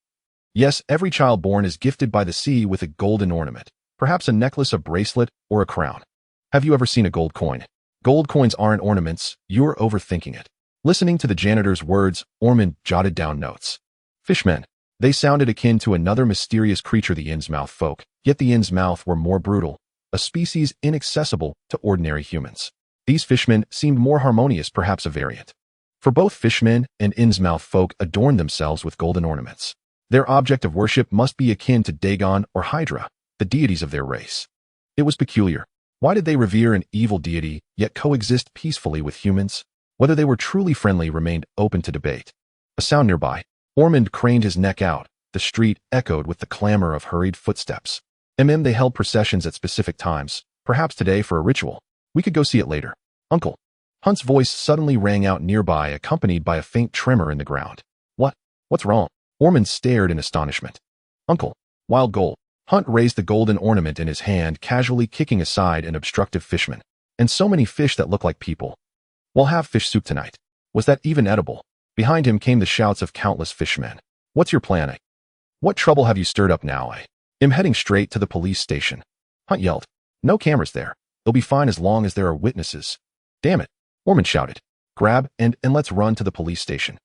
Yes, every child born is gifted by the sea with a golden ornament. Perhaps a necklace, a bracelet, or a crown. Have you ever seen a gold coin? Gold coins aren't ornaments, you're overthinking it. Listening to the janitor's words, Ormond jotted down notes. Fishmen. They sounded akin to another mysterious creature, the Innsmouth folk, yet the Innsmouth were more brutal, a species inaccessible to ordinary humans. These fishmen seemed more harmonious, perhaps a variant. For both fishmen and Innsmouth folk adorned themselves with golden ornaments. Their object of worship must be akin to Dagon or Hydra, the deities of their race. It was peculiar. Why did they revere an evil deity, yet coexist peacefully with humans? Whether they were truly friendly remained open to debate. A sound nearby. Ormond craned his neck out. The street echoed with the clamor of hurried footsteps. They held processions at specific times, perhaps today for a ritual. We could go see it later. Uncle. Hunt's voice suddenly rang out nearby, accompanied by a faint tremor in the ground. What? What's wrong? Ormond stared in astonishment. Uncle. Wild gold. Hunt raised the golden ornament in his hand, casually kicking aside an obstructive fishman. And so many fish that look like people. We'll have fish soup tonight. Was that even edible? Behind him came the shouts of countless fishmen. What's your plan, eh? What trouble have you stirred up now, eh? I'm heading straight to the police station. Hunt yelled. No cameras there. They'll be fine as long as there are witnesses. Damn it. Ormond shouted. Grab and let's run to the police station.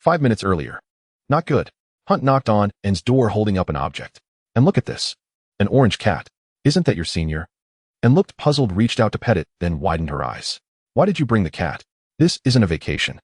5 minutes earlier. Not good. Hunt knocked on N's door holding up an object. And look at this. An orange cat. Isn't that your senior? And looked puzzled, reached out to pet it, then widened her eyes. Why did you bring the cat? This isn't a vacation.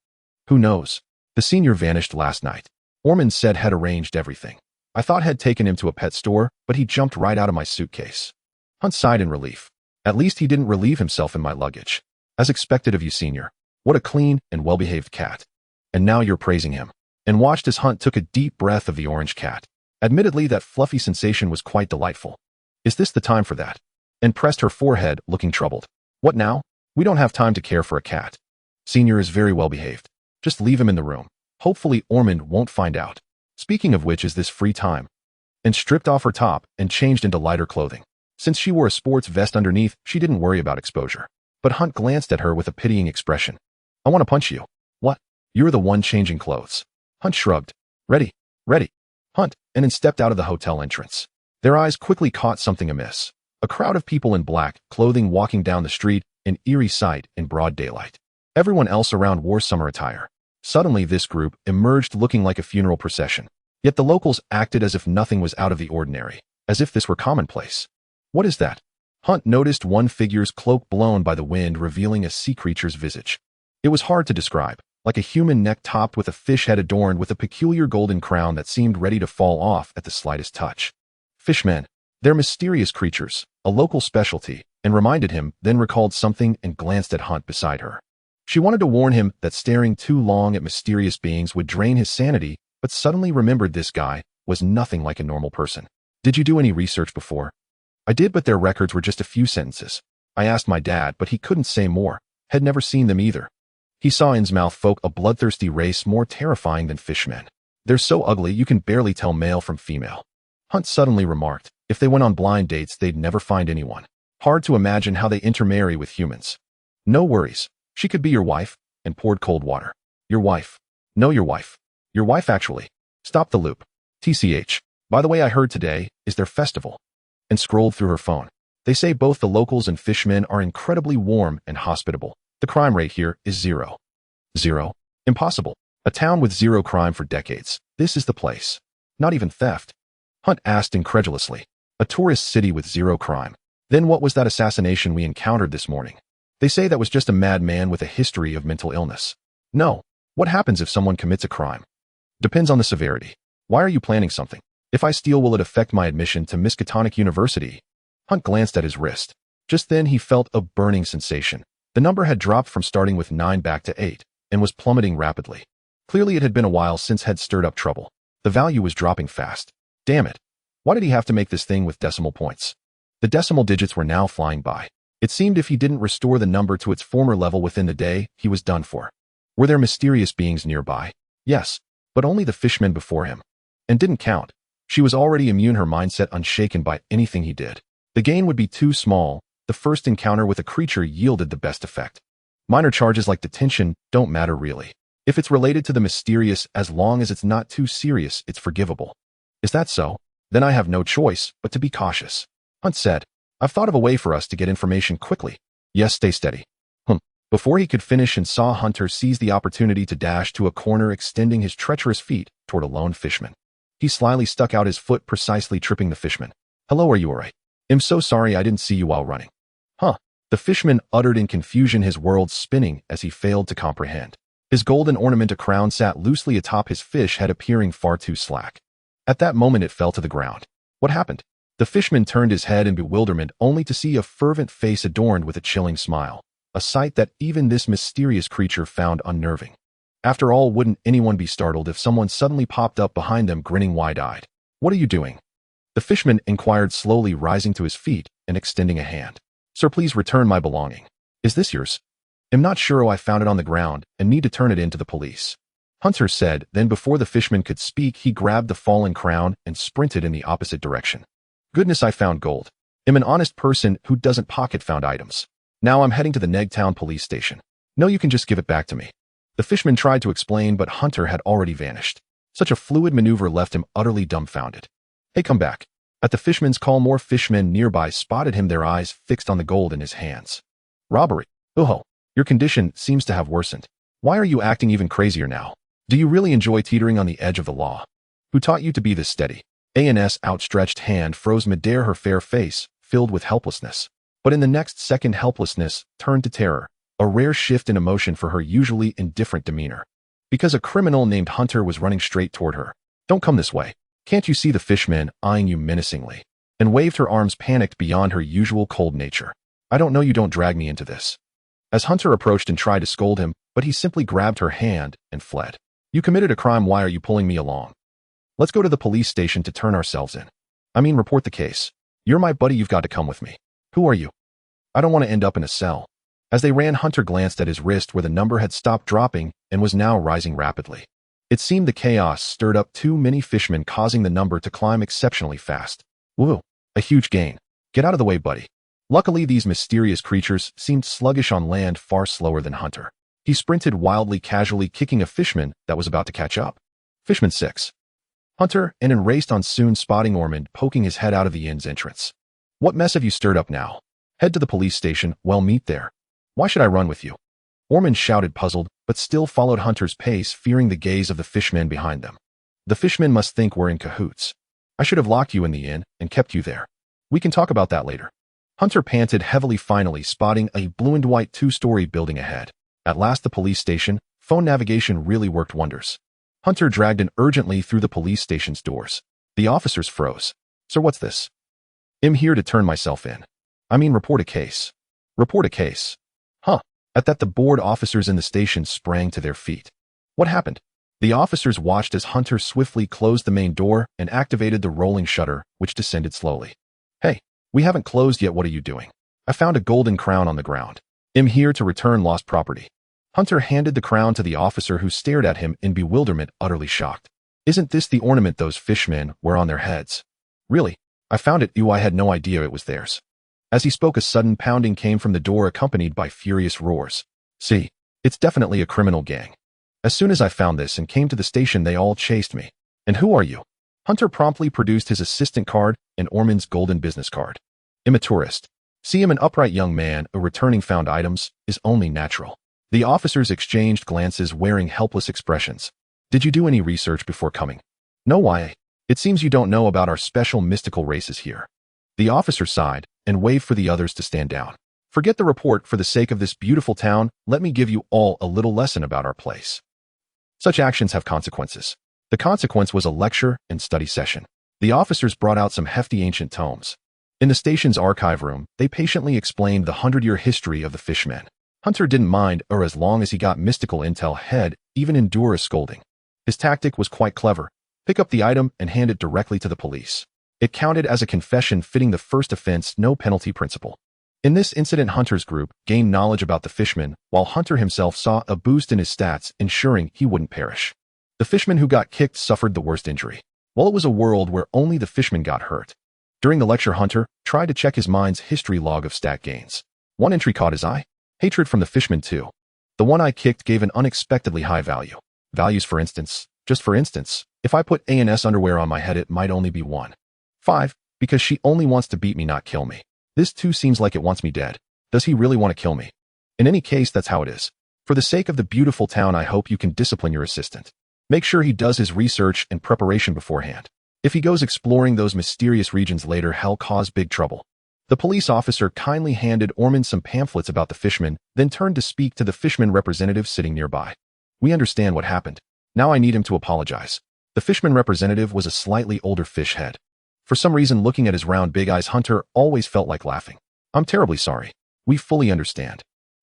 Who knows? The senior vanished last night. Ormond said had arranged everything. I thought had taken him to a pet store, but he jumped right out of my suitcase. Hunt sighed in relief. At least he didn't relieve himself in my luggage. As expected of you, senior. What a clean and well-behaved cat. And now you're praising him. And watched as Hunt took a deep breath of the orange cat. Admittedly, that fluffy sensation was quite delightful. Is this the time for that? And pressed her forehead, looking troubled. What now? We don't have time to care for a cat. Senior is very well behaved. Just leave him in the room. Hopefully Ormond won't find out. Speaking of which, is this free time? And stripped off her top and changed into lighter clothing. Since she wore a sports vest underneath, she didn't worry about exposure. But Hunt glanced at her with a pitying expression. I want to punch you. What? You're the one changing clothes. Hunt shrugged. Ready. Hunt, and then stepped out of the hotel entrance. Their eyes quickly caught something amiss. A crowd of people in black clothing walking down the street, an eerie sight in broad daylight. Everyone else around wore summer attire. Suddenly this group emerged looking like a funeral procession. Yet the locals acted as if nothing was out of the ordinary, as if this were commonplace. What is that? Hunt noticed one figure's cloak blown by the wind, revealing a sea creature's visage. It was hard to describe, like a human neck topped with a fish head adorned with a peculiar golden crown that seemed ready to fall off at the slightest touch. Fishmen. They're mysterious creatures, a local specialty, and reminded him, then recalled something and glanced at Hunt beside her. She wanted to warn him that staring too long at mysterious beings would drain his sanity, but suddenly remembered this guy was nothing like a normal person. Did you do any research before? I did, but their records were just a few sentences. I asked my dad, but he couldn't say more, had never seen them either. He saw Innsmouth folk, a bloodthirsty race more terrifying than fishmen. They're so ugly you can barely tell male from female. Hunt suddenly remarked, if they went on blind dates they'd never find anyone. Hard to imagine how they intermarry with humans. No worries. She could be your wife, and poured cold water. Your wife. No, your wife. Your wife actually. Stop the loop. TCH. By the way, I heard today is their festival. And scrolled through her phone. They say both the locals and fishmen are incredibly warm and hospitable. The crime rate here is 0. 0? Impossible. A town with 0 crime for decades. This is the place. Not even theft. Hunt asked incredulously. A tourist city with 0 crime. Then what was that assassination we encountered this morning? They say that was just a madman with a history of mental illness. No. What happens if someone commits a crime? Depends on the severity. Why are you planning something? If I steal, will it affect my admission to Miskatonic University? Hunt glanced at his wrist. Just then he felt a burning sensation. The number had dropped from starting with 9 back to 8, and was plummeting rapidly. Clearly it had been a while since had stirred up trouble. The value was dropping fast. Damn it. Why did he have to make this thing with decimal points? The decimal digits were now flying by. It seemed if he didn't restore the number to its former level within the day, he was done for. Were there mysterious beings nearby? Yes, but only the fishmen before him. And didn't count. She was already immune, her mindset unshaken by anything he did. The gain would be too small. The first encounter with a creature yielded the best effect. Minor charges like detention don't matter really. If it's related to the mysterious, as long as it's not too serious, it's forgivable. Is that so? Then I have no choice but to be cautious. Hunt said, I've thought of a way for us to get information quickly. Yes, stay steady. Before he could finish and saw Hunter seize the opportunity to dash to a corner, extending his treacherous feet toward a lone fishman. He slyly stuck out his foot, precisely tripping the fishman. Hello, are you alright? I'm so sorry, I didn't see you while running. Huh. The fishman uttered in confusion, his world spinning as he failed to comprehend. His golden ornamented crown sat loosely atop his fish head, appearing far too slack. At that moment it fell to the ground. What happened? The fishman turned his head in bewilderment, only to see a fervent face adorned with a chilling smile. A sight that even this mysterious creature found unnerving. After all, wouldn't anyone be startled if someone suddenly popped up behind them, grinning wide-eyed? What are you doing? The fishman inquired slowly, rising to his feet and extending a hand. Sir, please return my belonging. Is this yours? I'm not sure. I found it on the ground and need to turn it in to the police. Hunter said, then before the fishman could speak, he grabbed the fallen crown and sprinted in the opposite direction. Goodness, I found gold. I'm an honest person who doesn't pocket found items. Now I'm heading to the Negtown police station. No, you can just give it back to me. The fishman tried to explain, but Hunter had already vanished. Such a fluid maneuver left him utterly dumbfounded. Hey, come back. At the fishman's call, more fishmen nearby spotted him, their eyes fixed on the gold in his hands. Robbery. Oh, your condition seems to have worsened. Why are you acting even crazier now? Do you really enjoy teetering on the edge of the law? Who taught you to be this steady? An's outstretched hand froze midair, her fair face filled with helplessness. But in the next second, helplessness turned to terror, a rare shift in emotion for her usually indifferent demeanor. Because a criminal named Hunter was running straight toward her. Don't come this way. Can't you see the fishman eyeing you menacingly? And waved her arms, panicked beyond her usual cold nature. I don't know you, don't drag me into this. As Hunter approached and tried to scold him, but he simply grabbed her hand and fled. You committed a crime, why are you pulling me along? Let's go to the police station to turn ourselves in. Report the case. You're my buddy, you've got to come with me. Who are you? I don't want to end up in a cell. As they ran, Hunter glanced at his wrist where the number had stopped dropping and was now rising rapidly. It seemed the chaos stirred up too many fishmen, causing the number to climb exceptionally fast. Whoa, a huge gain. Get out of the way, buddy. Luckily, these mysterious creatures seemed sluggish on land, far slower than Hunter. He sprinted wildly, casually kicking a fishman that was about to catch up. Fishman 6. Hunter and raced on, soon spotting Ormond poking his head out of the inn's entrance. What mess have you stirred up now? Head to the police station, well, meet there. Why should I run with you? Ormond shouted, puzzled, but still followed Hunter's pace, fearing the gaze of the fishmen behind them. The fishmen must think we're in cahoots. I should have locked you in the inn and kept you there. We can talk about that later. Hunter panted heavily, finally spotting a blue and white 2-story building ahead. At last, the police station. Phone navigation really worked wonders. Hunter dragged in urgently through the police station's doors. The officers froze. Sir, what's this? I'm here to turn myself in. Report a case. Report a case. Huh. At that, the bored officers in the station sprang to their feet. What happened? The officers watched as Hunter swiftly closed the main door and activated the rolling shutter, which descended slowly. Hey, we haven't closed yet. What are you doing? I found a golden crown on the ground. I'm here to return lost property. Hunter handed the crown to the officer, who stared at him in bewilderment, utterly shocked. Isn't this the ornament those fishmen wear on their heads? Really? I found it. I had no idea it was theirs. As he spoke, a sudden pounding came from the door, accompanied by furious roars. See, it's definitely a criminal gang. As soon as I found this and came to the station, they all chased me. And who are you? Hunter promptly produced his assistant card and Ormond's golden business card. I'm a tourist. See, him, an upright young man, a returning found items is only natural. The officers exchanged glances, wearing helpless expressions. Did you do any research before coming? No, why? It seems you don't know about our special mystical races here. The officer sighed and waved for the others to stand down. Forget the report. For the sake of this beautiful town, let me give you all a little lesson about our place. Such actions have consequences. The consequence was a lecture and study session. The officers brought out some hefty ancient tomes. In the station's archive room, they patiently explained the 100-year history of the fishmen. Hunter didn't mind, or as long as he got mystical intel, he'd even endure a scolding. His tactic was quite clever. Pick up the item and hand it directly to the police. It counted as a confession, fitting the first offense, no penalty principle. In this incident, Hunter's group gained knowledge about the fishmen, while Hunter himself saw a boost in his stats, ensuring he wouldn't perish. The fishman who got kicked suffered the worst injury. Well, it was a world where only the fishmen got hurt. During the lecture, Hunter tried to check his mind's history log of stat gains. One entry caught his eye. Hatred from the fishmen 2. The one I kicked gave an unexpectedly high value. Values, for instance, just for instance, if I put ANS underwear on my head, it might only be 1. 5, because she only wants to beat me, not kill me. This 2 seems like it wants me dead. Does he really want to kill me? In any case, that's how it is. For the sake of the beautiful town, I hope you can discipline your assistant. Make sure he does his research and preparation beforehand. If he goes exploring those mysterious regions later, he'll cause big trouble. The police officer kindly handed Ormond some pamphlets about the fishmen, then turned to speak to the fishman representative sitting nearby. We understand what happened. Now I need him to apologize. The fishman representative was a slightly older fish head. For some reason, looking at his round big eyes, Hunter always felt like laughing. I'm terribly sorry. We fully understand.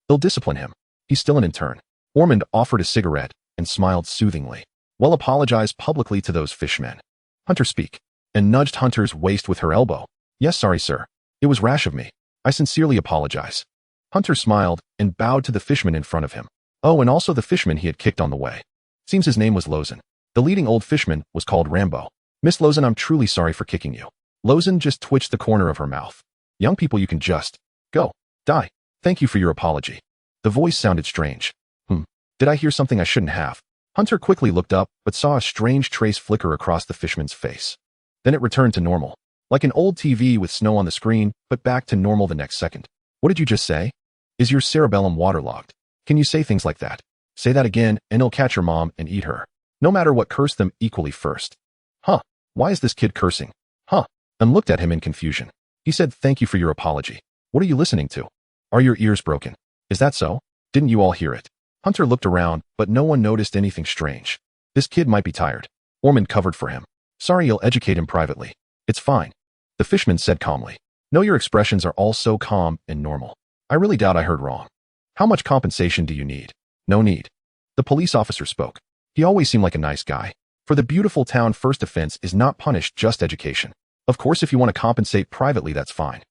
They'll discipline him. He's still an intern. Ormond offered a cigarette and smiled soothingly. Well, apologize publicly to those fishmen. Hunter, speak. And nudged Hunter's waist with her elbow. Yes, sorry, sir. It was rash of me. I sincerely apologize. Hunter smiled and bowed to the fishman in front of him. Oh, and also the fishman he had kicked on the way. Seems his name was Lozen. The leading old fishman was called Rambo. Miss Lozen, I'm truly sorry for kicking you. Lozen just twitched the corner of her mouth. Young people, you can just go. Die. Thank you for your apology. The voice sounded strange. Did I hear something I shouldn't have? Hunter quickly looked up, but saw a strange trace flicker across the fishman's face. Then it returned to normal. Like an old TV with snow on the screen, but back to normal the next second. What did you just say? Is your cerebellum waterlogged? Can you say things like that? Say that again, and he'll catch your mom and eat her. No matter what, curse them equally first. Huh? Why is this kid cursing? Huh? And looked at him in confusion. He said, thank you for your apology. What are you listening to? Are your ears broken? Is that so? Didn't you all hear it? Hunter looked around, but no one noticed anything strange. This kid might be tired. Ormond covered for him. Sorry, you'll educate him privately. It's fine. The fisherman said calmly. No, your expressions are all so calm and normal. I really doubt I heard wrong. How much compensation do you need? No need. The police officer spoke. He always seemed like a nice guy. For the beautiful town, first offense is not punished, just education. Of course, if you want to compensate privately, that's fine.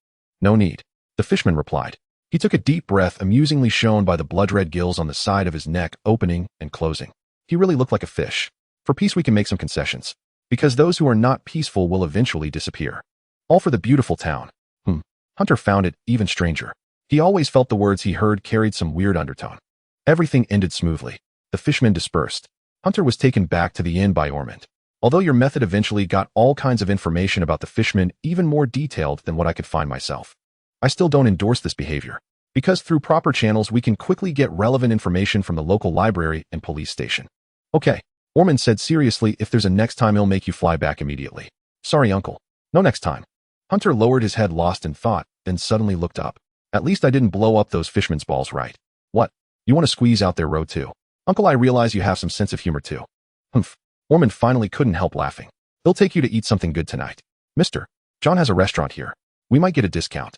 No need. The fisherman replied. He took a deep breath, amusingly shown by the blood-red gills on the side of his neck opening and closing. He really looked like a fish. For peace, we can make some concessions. Because those who are not peaceful will eventually disappear. All for the beautiful town. Hunter found it even stranger. He always felt the words he heard carried some weird undertone. Everything ended smoothly. The fishermen dispersed. Hunter was taken back to the inn by Ormond. Although your method eventually got all kinds of information about the fishermen, even more detailed than what I could find myself. I still don't endorse this behavior. Because through proper channels, we can quickly get relevant information from the local library and police station. Okay, Ormond said seriously, if there's a next time, he'll make you fly back immediately. Sorry, uncle. No next time. Hunter lowered his head, lost in thought, then suddenly looked up. At least I didn't blow up those fishermen's balls, right? What? You want to squeeze out their road too? Uncle, I realize you have some sense of humor too. Humph. Ormond finally couldn't help laughing. He'll take you to eat something good tonight. Mister, John has a restaurant here. We might get a discount.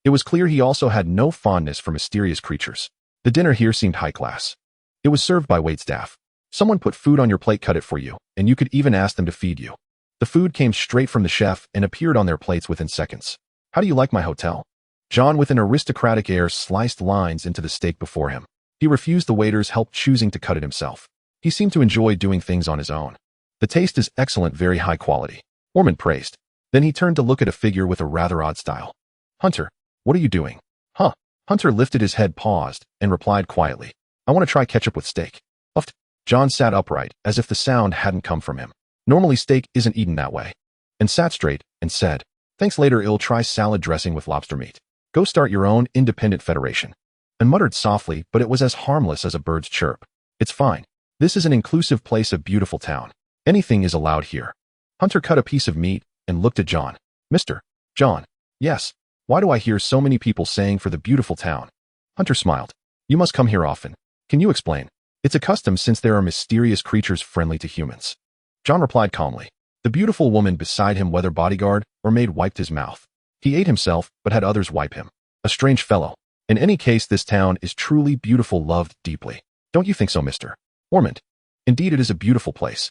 It was clear he also had no fondness for mysterious creatures. The dinner here seemed high class. It was served by waitstaff. Someone put food on your plate, cut it for you, and you could even ask them to feed you. The food came straight from the chef and appeared on their plates within seconds. How do you like my hotel? John, with an aristocratic air, sliced lines into the steak before him. He refused the waiter's help, choosing to cut it himself. He seemed to enjoy doing things on his own. The taste is excellent, very high quality. Ormond praised. Then he turned to look at a figure with a rather odd style. Hunter, what are you doing? Huh? Hunter lifted his head, paused, and replied quietly. I want to try ketchup with steak. Uffed. John sat upright, as if the sound hadn't come from him. Normally steak isn't eaten that way. And sat straight, and said, thanks, later I'll try salad dressing with lobster meat. Go start your own independent federation. And muttered softly, but it was as harmless as a bird's chirp. It's fine. This is an inclusive place, a beautiful town. Anything is allowed here. Hunter cut a piece of meat and looked at John. Mr. John. Yes. Why do I hear so many people saying for the beautiful town? Hunter smiled. You must come here often. Can you explain? It's a custom since there are mysterious creatures friendly to humans. John replied calmly. The beautiful woman beside him, whether bodyguard or maid, wiped his mouth. He ate himself, but had others wipe him. A strange fellow. In any case, this town is truly beautiful, loved deeply. Don't you think so, Mr. Ormond? Indeed, it is a beautiful place.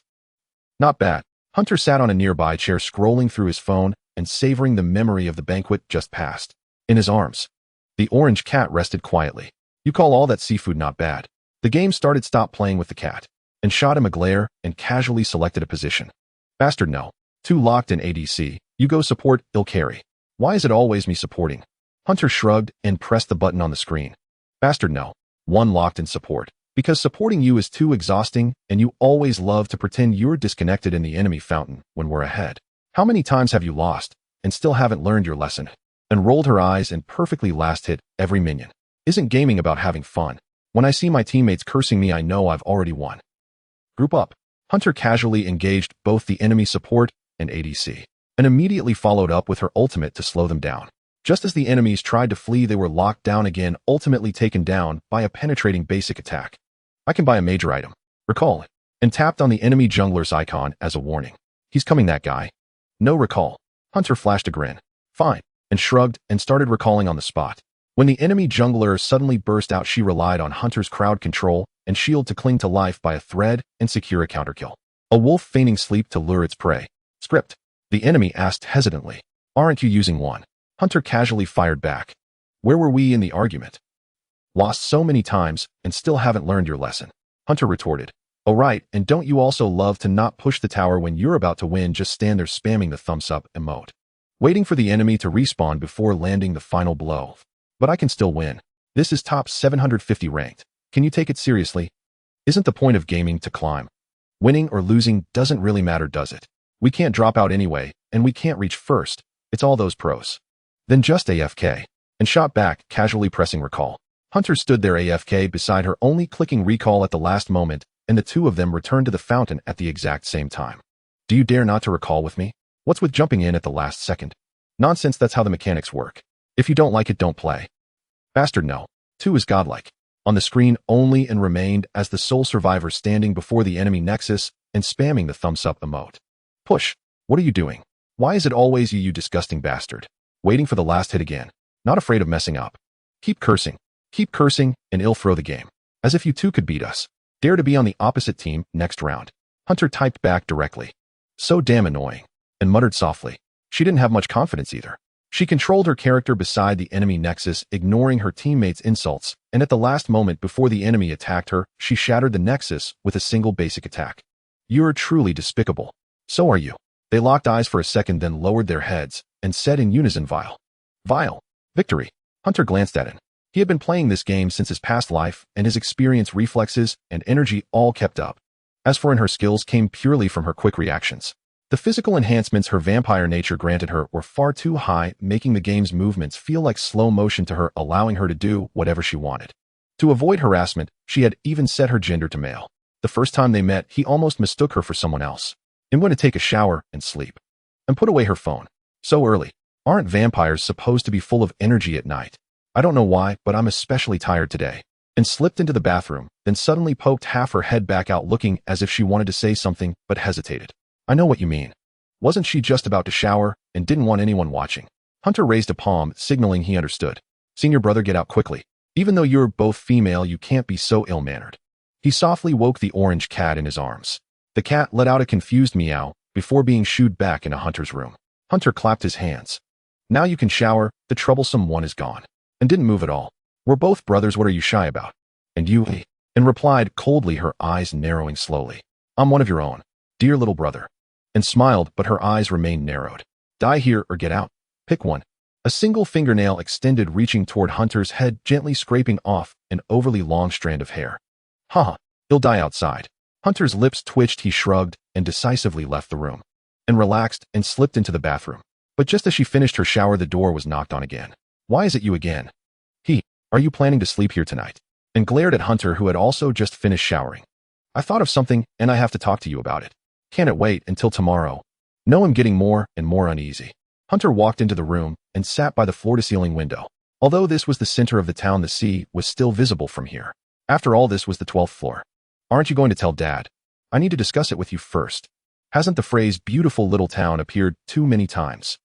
Not bad. Hunter sat on a nearby chair, scrolling through his phone and savoring the memory of the banquet just past. In his arms, the orange cat rested quietly. You call all that seafood not bad? The game started. Stopped playing with the cat and shot him a glare and casually selected a position. Bastard, no. 2 locked in ADC. You go support, ill carry. Why is it always me supporting? Hunter shrugged and pressed the button on the screen. Bastard, no. 1 locked in support. Because supporting you is too exhausting, and you always love to pretend you're disconnected in the enemy fountain when we're ahead. How many times have you lost, and still haven't learned your lesson? And rolled her eyes and perfectly last hit every minion. Isn't gaming about having fun? When I see my teammates cursing me, I know I've already won. Group up. Hunter casually engaged both the enemy support and ADC, and immediately followed up with her ultimate to slow them down. Just as the enemies tried to flee, they were locked down again, ultimately taken down by a penetrating basic attack. I can buy a major item. Recall it. And tapped on the enemy jungler's icon as a warning. He's coming, that guy. No recall. Hunter flashed a grin. Fine. And shrugged and started recalling on the spot. When the enemy jungler suddenly burst out, she relied on Hunter's crowd control and shield to cling to life by a thread and secure a counterkill. A wolf feigning sleep to lure its prey. Script. The enemy asked hesitantly. Aren't you using one? Hunter casually fired back. Where were we in the argument? Lost so many times and still haven't learned your lesson. Hunter retorted. Oh right, and don't you also love to not push the tower when you're about to win, just stand there spamming the thumbs up emote, waiting for the enemy to respawn before landing the final blow. But I can still win. This is top 750 ranked. Can you take it seriously? Isn't the point of gaming to climb? Winning or losing doesn't really matter, does it? We can't drop out anyway, and we can't reach first. It's all those pros. Then just AFK. And shot back, casually pressing recall. Hunter stood there AFK beside her, only clicking recall at the last moment, and the two of them returned to the fountain at the exact same time. Do you dare not to recall with me? What's with jumping in at the last second? Nonsense, that's how the mechanics work. If you don't like it, don't play. Bastard, no. 2 is godlike. On the screen only and remained as the sole survivor standing before the enemy nexus and spamming the thumbs up emote. Push. What are you doing? Why is it always you disgusting bastard? Waiting for the last hit again. Not afraid of messing up. Keep cursing, and I'll throw the game. As if you two could beat us. Dare to be on the opposite team next round. Hunter typed back directly. So damn annoying. And muttered softly. She didn't have much confidence either. She controlled her character beside the enemy nexus, ignoring her teammates' insults, and at the last moment before the enemy attacked her, she shattered the nexus with a single basic attack. You're truly despicable. So are you. They locked eyes for a second, then lowered their heads and said in unison, Vile. Vile. Victory. Hunter glanced at it. He had been playing this game since his past life, and his experience, reflexes, and energy all kept up. As for her skills came purely from her quick reactions. The physical enhancements her vampire nature granted her were far too high, making the game's movements feel like slow motion to her, allowing her to do whatever she wanted. To avoid harassment, she had even set her gender to male. The first time they met, he almost mistook her for someone else. I'm going to take a shower and sleep. And put away her phone. So early. Aren't vampires supposed to be full of energy at night? I don't know why, but I'm especially tired today. And slipped into the bathroom, then suddenly poked half her head back out, looking as if she wanted to say something, but hesitated. I know what you mean. Wasn't she just about to shower and didn't want anyone watching? Hunter raised a palm, signaling he understood. Senior brother, get out quickly. Even though you're both female, you can't be so ill-mannered. He softly woke the orange cat in his arms. The cat let out a confused meow before being shooed back into Hunter's room. Hunter clapped his hands. Now you can shower, the troublesome one is gone. And didn't move at all. We're both brothers, what are you shy about? And you? And replied coldly, her eyes narrowing slowly. I'm one of your own, dear little brother. And smiled, but her eyes remained narrowed. Die here or get out. Pick one. A single fingernail extended, reaching toward Hunter's head, gently scraping off an overly long strand of hair. Haha, he'll die outside. Hunter's lips twitched, he shrugged and decisively left the room. And relaxed and slipped into the bathroom. But just as she finished her shower, the door was knocked on again. Why is it you again? Are you planning to sleep here tonight? And glared at Hunter, who had also just finished showering. I thought of something and I have to talk to you about it. Can't it wait until tomorrow? No, I'm getting more and more uneasy. Hunter walked into the room and sat by the floor-to-ceiling window. Although this was the center of the town, the sea was still visible from here. After all, this was the 12th floor. Aren't you going to tell Dad? I need to discuss it with you first. Hasn't the phrase beautiful little town appeared too many times?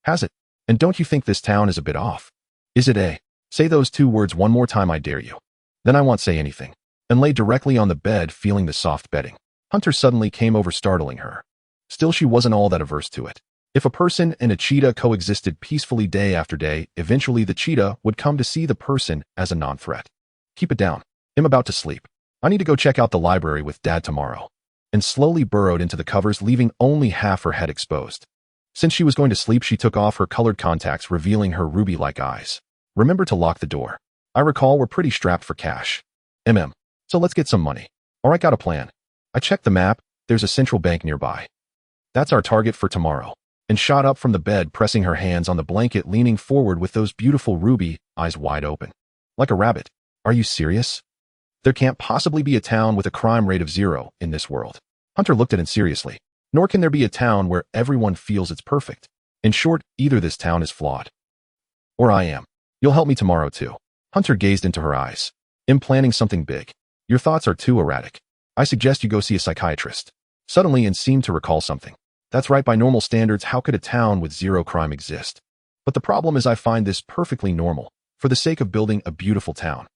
Has it? And don't you think this town is a bit off? Is it a? Say those 2 words one more time, I dare you. Then I won't say anything. And lay directly on the bed, feeling the soft bedding. Hunter suddenly came over, startling her. Still, she wasn't all that averse to it. If a person and a cheetah coexisted peacefully day after day, eventually the cheetah would come to see the person as a non-threat. Keep it down. I'm about to sleep. I need to go check out the library with Dad tomorrow. And slowly burrowed into the covers, leaving only half her head exposed. Since she was going to sleep, she took off her colored contacts, revealing her ruby-like eyes. Remember to lock the door. I recall we're pretty strapped for cash. So let's get some money. Alright, got a plan. I checked the map, there's a central bank nearby. That's our target for tomorrow. And shot up from the bed, pressing her hands on the blanket, leaning forward with those beautiful ruby eyes wide open. Like a rabbit. Are you serious? There can't possibly be a town with a crime rate of 0 in this world. Hunter looked at it seriously. Nor can there be a town where everyone feels it's perfect. In short, either this town is flawed. Or I am. You'll help me tomorrow too. Hunter gazed into her eyes. I'm planning something big. Your thoughts are too erratic. I suggest you go see a psychiatrist. Suddenly, and seemed to recall something. That's right, by normal standards, how could a town with 0 crime exist? But the problem is I find this perfectly normal, for the sake of building a beautiful town.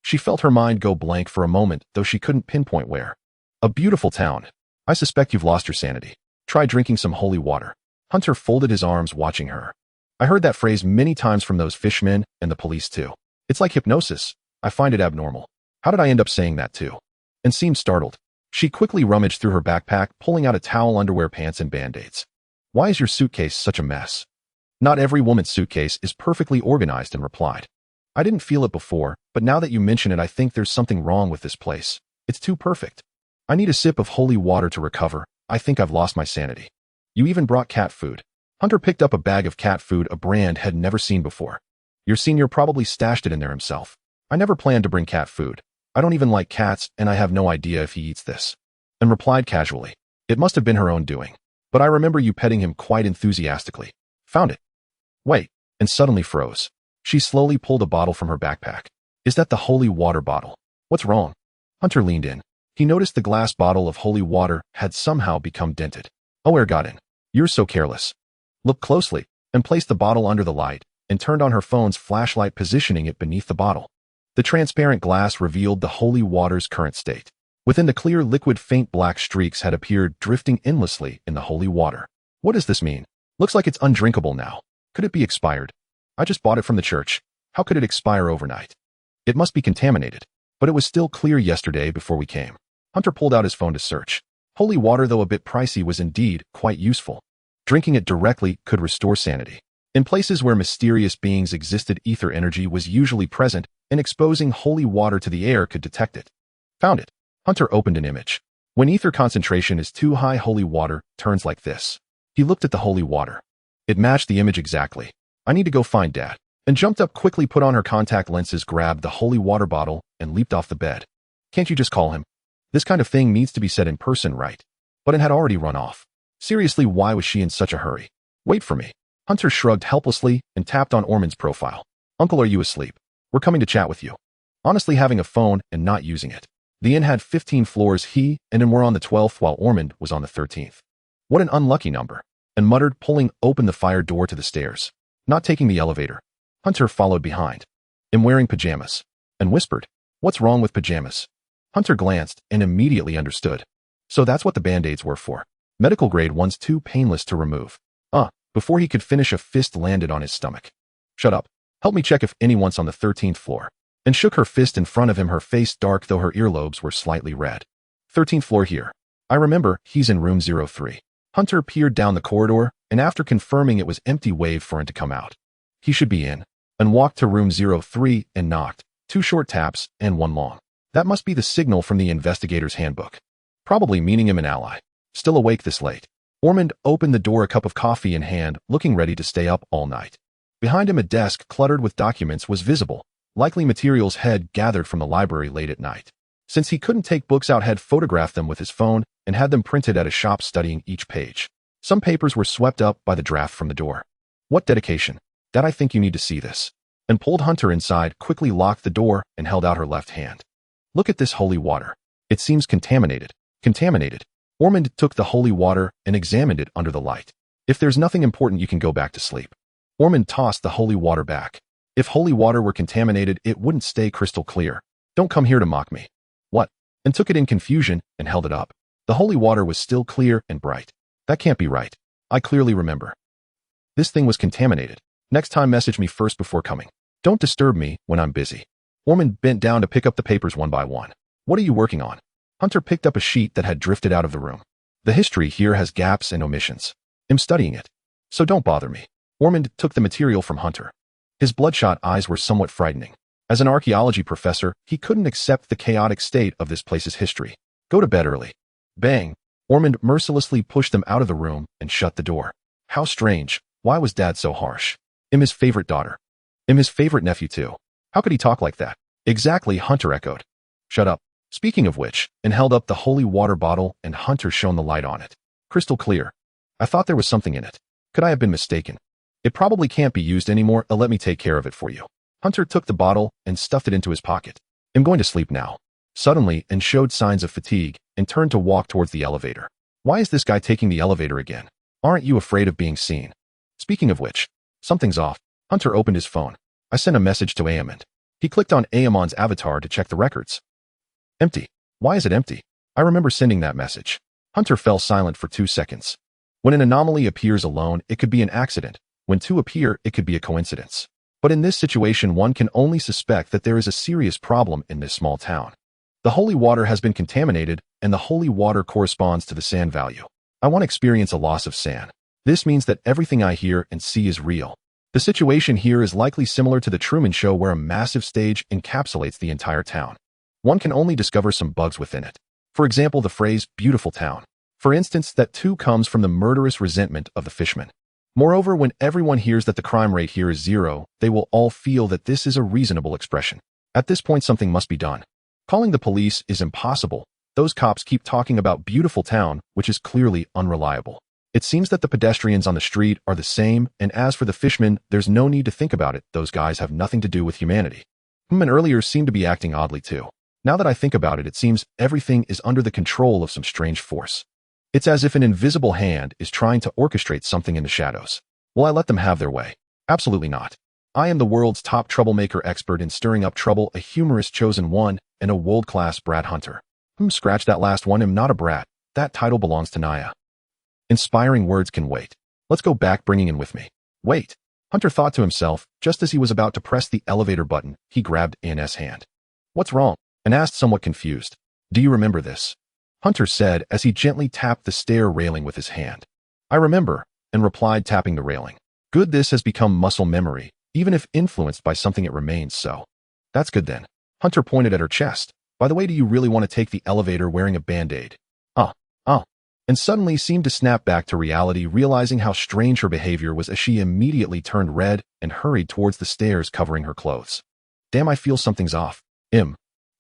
She felt her mind go blank for a moment, though she couldn't pinpoint where. A beautiful town. I suspect you've lost your sanity. Try drinking some holy water. Hunter folded his arms, watching her. I heard that phrase many times from those fishmen and the police too. It's like hypnosis. I find it abnormal. How did I end up saying that too? And seemed startled. She quickly rummaged through her backpack, pulling out a towel, underwear, pants, and band-aids. Why is your suitcase such a mess? Not every woman's suitcase is perfectly organized, and replied. I didn't feel it before, but now that you mention it, I think there's something wrong with this place. It's too perfect. I need a sip of holy water to recover. I think I've lost my sanity. You even brought cat food. Hunter picked up a bag of cat food, a brand had never seen before. Your senior probably stashed it in there himself. I never planned to bring cat food. I don't even like cats, and I have no idea if he eats this. And replied casually, it must have been her own doing. But I remember you petting him quite enthusiastically. Found it. Wait, and suddenly froze. She slowly pulled a bottle from her backpack. Is that the holy water bottle? What's wrong? Hunter leaned in. He noticed the glass bottle of holy water had somehow become dented. Oh, air got in. You're so careless. Look closely, and placed the bottle under the light, and turned on her phone's flashlight, positioning it beneath the bottle. The transparent glass revealed the holy water's current state. Within the clear liquid, faint black streaks had appeared, drifting endlessly in the holy water. What does this mean? Looks like it's undrinkable now. Could it be expired? I just bought it from the church. How could it expire overnight? It must be contaminated. But it was still clear yesterday before we came. Hunter pulled out his phone to search. Holy water, though a bit pricey, was indeed quite useful. Drinking it directly could restore sanity. In places where mysterious beings existed, ether energy was usually present, and exposing holy water to the air could detect it. Found it. Hunter opened an image. When ether concentration is too high, holy water turns like this. He looked at the holy water. It matched the image exactly. I need to go find Dad. And jumped up quickly, put on her contact lenses, grabbed the holy water bottle, and leaped off the bed. Can't you just call him? This kind of thing needs to be said in person, right? But it had already run off. Seriously, why was she in such a hurry? Wait for me. Hunter shrugged helplessly and tapped on Ormond's profile. Uncle, are you asleep? We're coming to chat with you. Honestly, having a phone and not using it. The inn had 15 floors. He and him were on the 12th while Ormond was on the 13th. What an unlucky number. And muttered, pulling open the fire door to the stairs. Not taking the elevator. Hunter followed behind. I'm wearing pajamas. And whispered, what's wrong with pajamas? Hunter glanced and immediately understood. So that's what the band-aids were for. Medical grade ones, too painless to remove. Before he could finish, a fist landed on his stomach. Shut up. Help me check if anyone's on the 13th floor. And shook her fist in front of him, her face dark though her earlobes were slightly red. 13th floor here. I remember, he's in room 03. Hunter peered down the corridor, and after confirming it was empty, waved for him to come out. He should be in. And walked to room 03 and knocked. 2 short taps and 1 long. That must be the signal from the Investigator's handbook. Probably meaning him an ally. Still awake this late. Ormond opened the door, a cup of coffee in hand, looking ready to stay up all night. Behind him, a desk cluttered with documents was visible, likely materials had gathered from the library late at night. Since he couldn't take books out, had photographed them with his phone and had them printed at a shop, studying each page. Some papers were swept up by the draft from the door. What dedication? Dad, I think you need to see this. And pulled Hunter inside, quickly locked the door, and held out her left hand. Look at this holy water. It seems contaminated. Contaminated. Ormond took the holy water and examined it under the light. If there's nothing important, you can go back to sleep. Ormond tossed the holy water back. If holy water were contaminated, it wouldn't stay crystal clear. Don't come here to mock me. What? And took it in confusion and held it up. The holy water was still clear and bright. That can't be right. I clearly remember. This thing was contaminated. Next time, message me first before coming. Don't disturb me when I'm busy. Ormond bent down to pick up the papers one by one. What are you working on? Hunter picked up a sheet that had drifted out of the room. The history here has gaps and omissions. I'm studying it. So don't bother me. Ormond took the material from Hunter. His bloodshot eyes were somewhat frightening. As an archaeology professor, he couldn't accept the chaotic state of this place's history. Go to bed early. Bang. Ormond mercilessly pushed them out of the room and shut the door. How strange. Why was Dad so harsh? I'm his favorite daughter. I'm his favorite nephew too. How could he talk like that? Exactly, Hunter echoed. Shut up. Speaking of which, and held up the holy water bottle, and Hunter shone the light on it. Crystal clear. I thought there was something in it. Could I have been mistaken? It probably can't be used anymore. Let me take care of it for you. Hunter took the bottle and stuffed it into his pocket. I'm going to sleep now. Suddenly, and showed signs of fatigue, and turned to walk towards the elevator. Why is this guy taking the elevator again? Aren't you afraid of being seen? Speaking of which, something's off. Hunter opened his phone. I sent a message to Aemond. He clicked on Aemon's avatar to check the records. Empty. Why is it empty? I remember sending that message. Hunter fell silent for 2 seconds. When an anomaly appears alone, it could be an accident. When 2 appear, it could be a coincidence. But in this situation, one can only suspect that there is a serious problem in this small town. The holy water has been contaminated, and the holy water corresponds to the sand value. I want to experience a loss of sand. This means that everything I hear and see is real. The situation here is likely similar to the Truman Show, where a massive stage encapsulates the entire town. One can only discover some bugs within it. For example, the phrase, beautiful town. For instance, that too comes from the murderous resentment of the fishermen. Moreover, when everyone hears that the crime rate here is 0, they will all feel that this is a reasonable expression. At this point, something must be done. Calling the police is impossible. Those cops keep talking about beautiful town, which is clearly unreliable. It seems that the pedestrians on the street are the same, and as for the fishmen, there's no need to think about it. Those guys have nothing to do with humanity. And earlier seemed to be acting oddly too. Now that I think about it, it seems everything is under the control of some strange force. It's as if an invisible hand is trying to orchestrate something in the shadows. Will I let them have their way? Absolutely not. I am the world's top troublemaker, expert in stirring up trouble, a humorous chosen one, and a world-class brat hunter. Scratch that last one. I'm not a brat. That title belongs to Naya. Inspiring words can wait. Let's go back, bringing in with me. Wait. Hunter thought to himself. Just as he was about to press the elevator button, he grabbed Anna's hand. What's wrong? And asked, somewhat confused. Do you remember this? Hunter said as he gently tapped the stair railing with his hand. I remember, and replied, tapping the railing. Good, this has become muscle memory. Even if influenced by something, it remains so. That's good then. Hunter pointed at her chest. By the way, do you really want to take the elevator wearing a band-aid? And suddenly seemed to snap back to reality, realizing how strange her behavior was as she immediately turned red and hurried towards the stairs, covering her clothes. Damn, I feel something's off.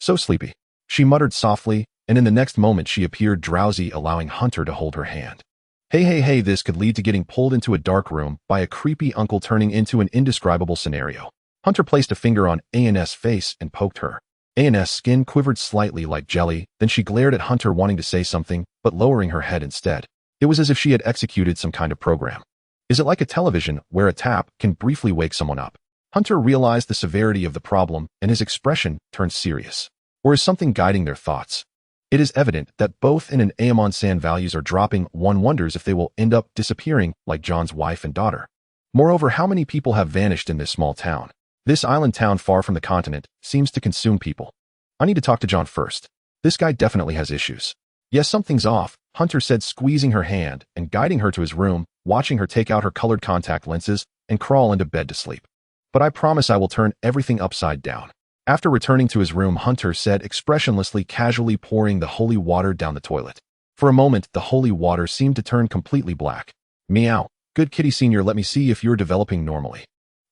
So sleepy. She muttered softly, and in the next moment she appeared drowsy, allowing Hunter to hold her hand. Hey, this could lead to getting pulled into a dark room by a creepy uncle, turning into an indescribable scenario. Hunter placed a finger on Anna's face and poked her. Anna's skin quivered slightly like jelly, then she glared at Hunter, wanting to say something, but lowering her head instead. It was as if she had executed some kind of program. Is it like a television, where a tap can briefly wake someone up? Hunter realized the severity of the problem, and his expression turned serious. Or is something guiding their thoughts? It is evident that both In and Aemon San values are dropping. One wonders if they will end up disappearing like John's wife and daughter. Moreover, how many people have vanished in this small town? This island town far from the continent seems to consume people. I need to talk to John first. This guy definitely has issues. Yes, something's off, Hunter said, squeezing her hand and guiding her to his room, watching her take out her colored contact lenses and crawl into bed to sleep. But I promise I will turn everything upside down. After returning to his room, Hunter said expressionlessly, casually pouring the holy water down the toilet. For a moment, the holy water seemed to turn completely black. Meow. Good kitty, senior, let me see if you're developing normally.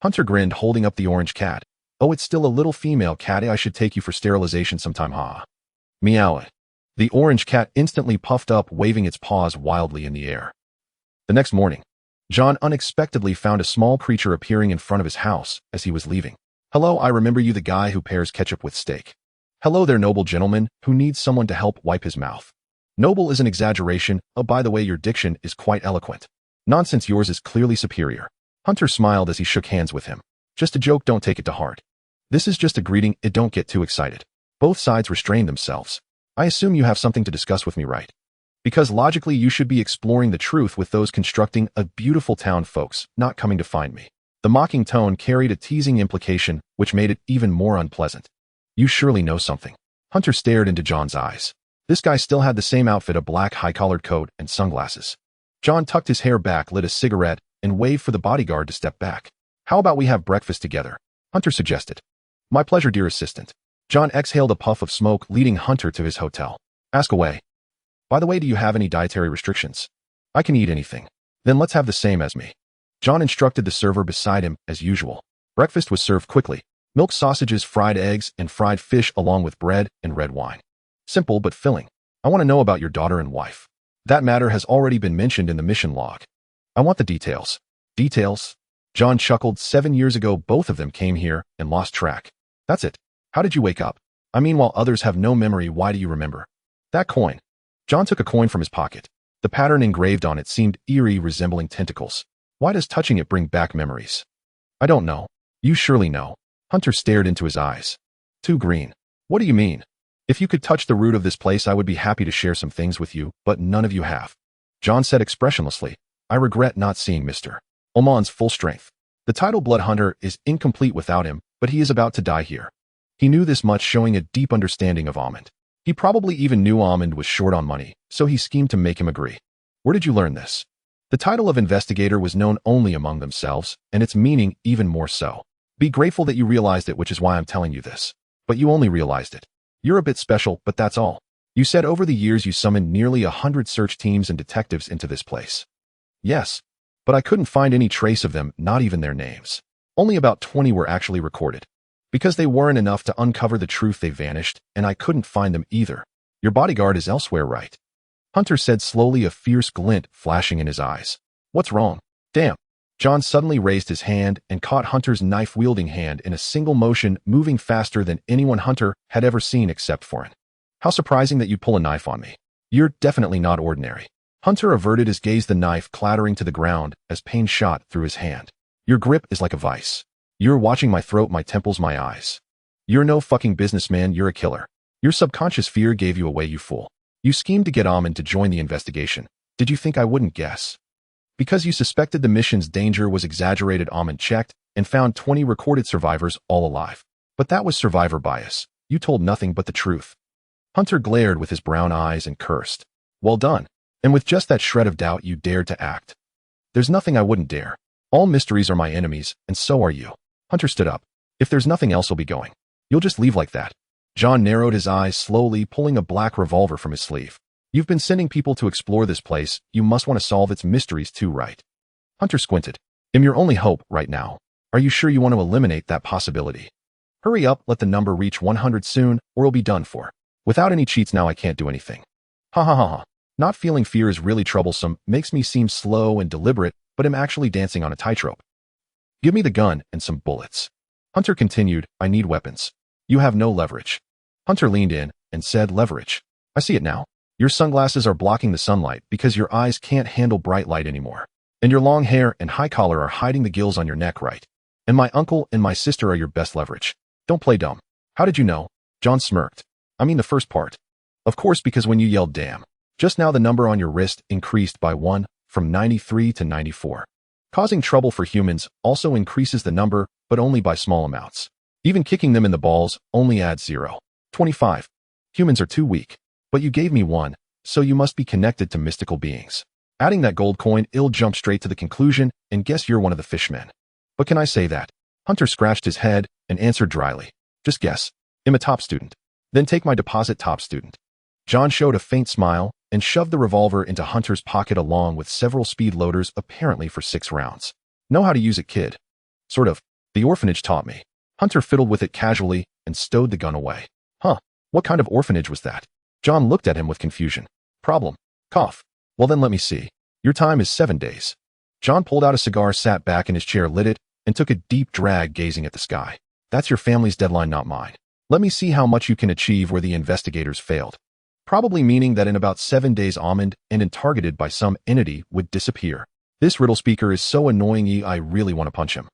Hunter grinned, holding up the orange cat. Oh, it's still a little female cat. I should take you for sterilization sometime, ha. Meow. The orange cat instantly puffed up, waving its paws wildly in the air. The next morning, John unexpectedly found a small creature appearing in front of his house as he was leaving. Hello, I remember you, the guy who pairs ketchup with steak. Hello there, noble gentleman, who needs someone to help wipe his mouth. Noble is an exaggeration. Oh, by the way, your diction is quite eloquent. Nonsense, yours is clearly superior. Hunter smiled as he shook hands with him. Just a joke, don't take it to heart. This is just a greeting, don't get too excited. Both sides restrained themselves. I assume you have something to discuss with me, right? Because logically you should be exploring the truth with those constructing a beautiful town folks, not coming to find me. The mocking tone carried a teasing implication, which made it even more unpleasant. You surely know something. Hunter stared into John's eyes. This guy still had the same outfit, a black high-collared coat and sunglasses. John tucked his hair back, lit a cigarette, and waved for the bodyguard to step back. How about we have breakfast together? Hunter suggested. My pleasure, dear assistant. John exhaled a puff of smoke, leading Hunter to his hotel. Ask away. By the way, do you have any dietary restrictions? I can eat anything. Then let's have the same as me. John instructed the server beside him as usual. Breakfast was served quickly. Milk, sausages, fried eggs, and fried fish, along with bread and red wine. Simple but filling. I want to know about your daughter and wife. That matter has already been mentioned in the mission log. I want the details. Details? John chuckled. 7 years ago, both of them came here and lost track. That's it. How did you wake up? I mean, while others have no memory, why do you remember? That coin. John took a coin from his pocket. The pattern engraved on it seemed eerie, resembling tentacles. Why does touching it bring back memories? I don't know. You surely know. Hunter stared into his eyes. Too green. What do you mean? If you could touch the root of this place, I would be happy to share some things with you, but none of you have. John said expressionlessly. I regret not seeing Mr. Oman's full strength. The title Blood Hunter is incomplete without him, but he is about to die here. He knew this much, showing a deep understanding of Amund. He probably even knew Amund was short on money, so he schemed to make him agree. Where did you learn this? The title of Investigator was known only among themselves, and its meaning even more so. Be grateful that you realized it, which is why I'm telling you this. But you only realized it. You're a bit special, but that's all. You said over the years you summoned nearly 100 search teams and detectives into this place. Yes, but I couldn't find any trace of them, not even their names. Only about 20 were actually recorded. Because they weren't enough to uncover the truth, they vanished, and I couldn't find them either. Your bodyguard is elsewhere, right? Hunter said slowly, a fierce glint flashing in his eyes. What's wrong? Damn. John suddenly raised his hand and caught Hunter's knife-wielding hand in a single motion, moving faster than anyone Hunter had ever seen except Foreign. How surprising that you'd pull a knife on me. You're definitely not ordinary. Hunter averted his gaze, the knife clattering to the ground as pain shot through his hand. Your grip is like a vice. You're watching my throat, my temples, my eyes. You're no fucking businessman, you're a killer. Your subconscious fear gave you away, you fool. You schemed to get Amen to join the investigation. Did you think I wouldn't guess? Because you suspected the mission's danger was exaggerated, Amen checked and found 20 recorded survivors all alive. But that was survivor bias. You told nothing but the truth. Hunter glared with his brown eyes and cursed. Well done. And with just that shred of doubt, you dared to act. There's nothing I wouldn't dare. All mysteries are my enemies, and so are you. Hunter stood up. If there's nothing else, I'll be going. You'll just leave like that? John narrowed his eyes slowly, pulling a black revolver from his sleeve. You've been sending people to explore this place. You must want to solve its mysteries too, right? Hunter squinted. I'm your only hope right now. Are you sure you want to eliminate that possibility? Hurry up, let the number reach 100 soon, or it'll be done for. Without any cheats now, I can't do anything. Ha ha ha ha. Not feeling fear is really troublesome, makes me seem slow and deliberate, but I'm actually dancing on a tightrope. Give me the gun and some bullets. Hunter continued, I need weapons. You have no leverage. Hunter leaned in and said, leverage. I see it now. Your sunglasses are blocking the sunlight because your eyes can't handle bright light anymore. And your long hair and high collar are hiding the gills on your neck, right? And my uncle and my sister are your best leverage. Don't play dumb. How did you know? John smirked. I mean the first part. Of course, because when you yelled damn, just now the number on your wrist increased by 1, from 93 to 94. Causing trouble for humans also increases the number, but only by small amounts. Even kicking them in the balls only adds 0. 25. Humans are too weak. But you gave me 1, so you must be connected to mystical beings. Adding that gold coin, I'll jump straight to the conclusion and guess you're one of the fishmen. But can I say that? Hunter scratched his head and answered dryly. Just guess. I'm a top student. Then take my deposit, top student. John showed a faint smile and shoved the revolver into Hunter's pocket along with several speed loaders, apparently for 6 rounds. Know how to use it, kid? Sort of. The orphanage taught me. Hunter fiddled with it casually and stowed the gun away. Huh. What kind of orphanage was that? John looked at him with confusion. Problem. Cough. Well then let me see. Your time is 7 days. John pulled out a cigar, sat back in his chair, lit it, and took a deep drag, gazing at the sky. That's your family's deadline, not mine. Let me see how much you can achieve where the investigators failed. Probably meaning that in about 7 days Almond and targeted by some entity would disappear. This riddle speaker is so annoying, I really want to punch him.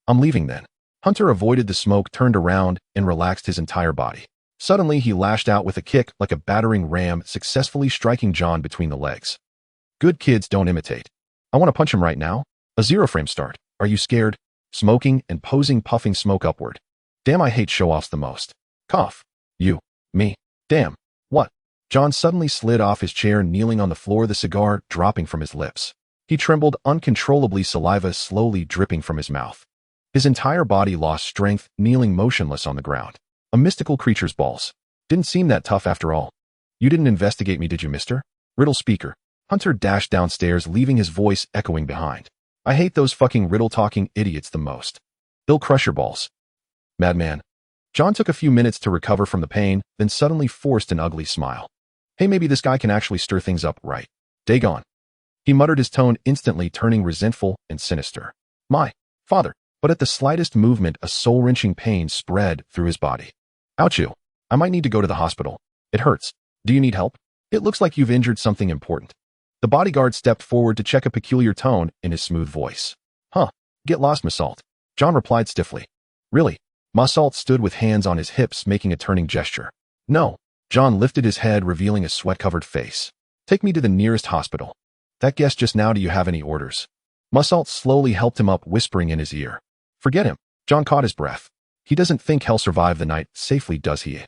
I'm leaving then. Hunter avoided the smoke, turned around, and relaxed his entire body. Suddenly, he lashed out with a kick like a battering ram, successfully striking John between the legs. Good kids don't imitate. I want to punch him right now. A 0-frame start. Are you scared? Smoking and posing, puffing smoke upward. Damn, I hate show-offs the most. Cough. You. Me. Damn. What? John suddenly slid off his chair, kneeling on the floor, the cigar dropping from his lips. He trembled uncontrollably, saliva slowly dripping from his mouth. His entire body lost strength, kneeling motionless on the ground. A mystical creature's balls. Didn't seem that tough after all. You didn't investigate me, did you, mister? Riddle speaker. Hunter dashed downstairs, leaving his voice echoing behind. I hate those fucking riddle-talking idiots the most. They'll crush your balls. Madman. John took a few minutes to recover from the pain, then suddenly forced an ugly smile. Hey, maybe this guy can actually stir things up, right? Dagon. He muttered, his tone instantly turning resentful and sinister. My father. But at the slightest movement, a soul-wrenching pain spread through his body. Ouchie. I might need to go to the hospital. It hurts. Do you need help? It looks like you've injured something important. The bodyguard stepped forward to check, a peculiar tone in his smooth voice. Huh. Get lost, Massault. John replied stiffly. Really? Massault stood with hands on his hips, making a turning gesture. No. John lifted his head, revealing a sweat-covered face. Take me to the nearest hospital. That guess just now, do you have any orders? Massault slowly helped him up, whispering in his ear. Forget him. John caught his breath. He doesn't think he'll survive the night safely, does he?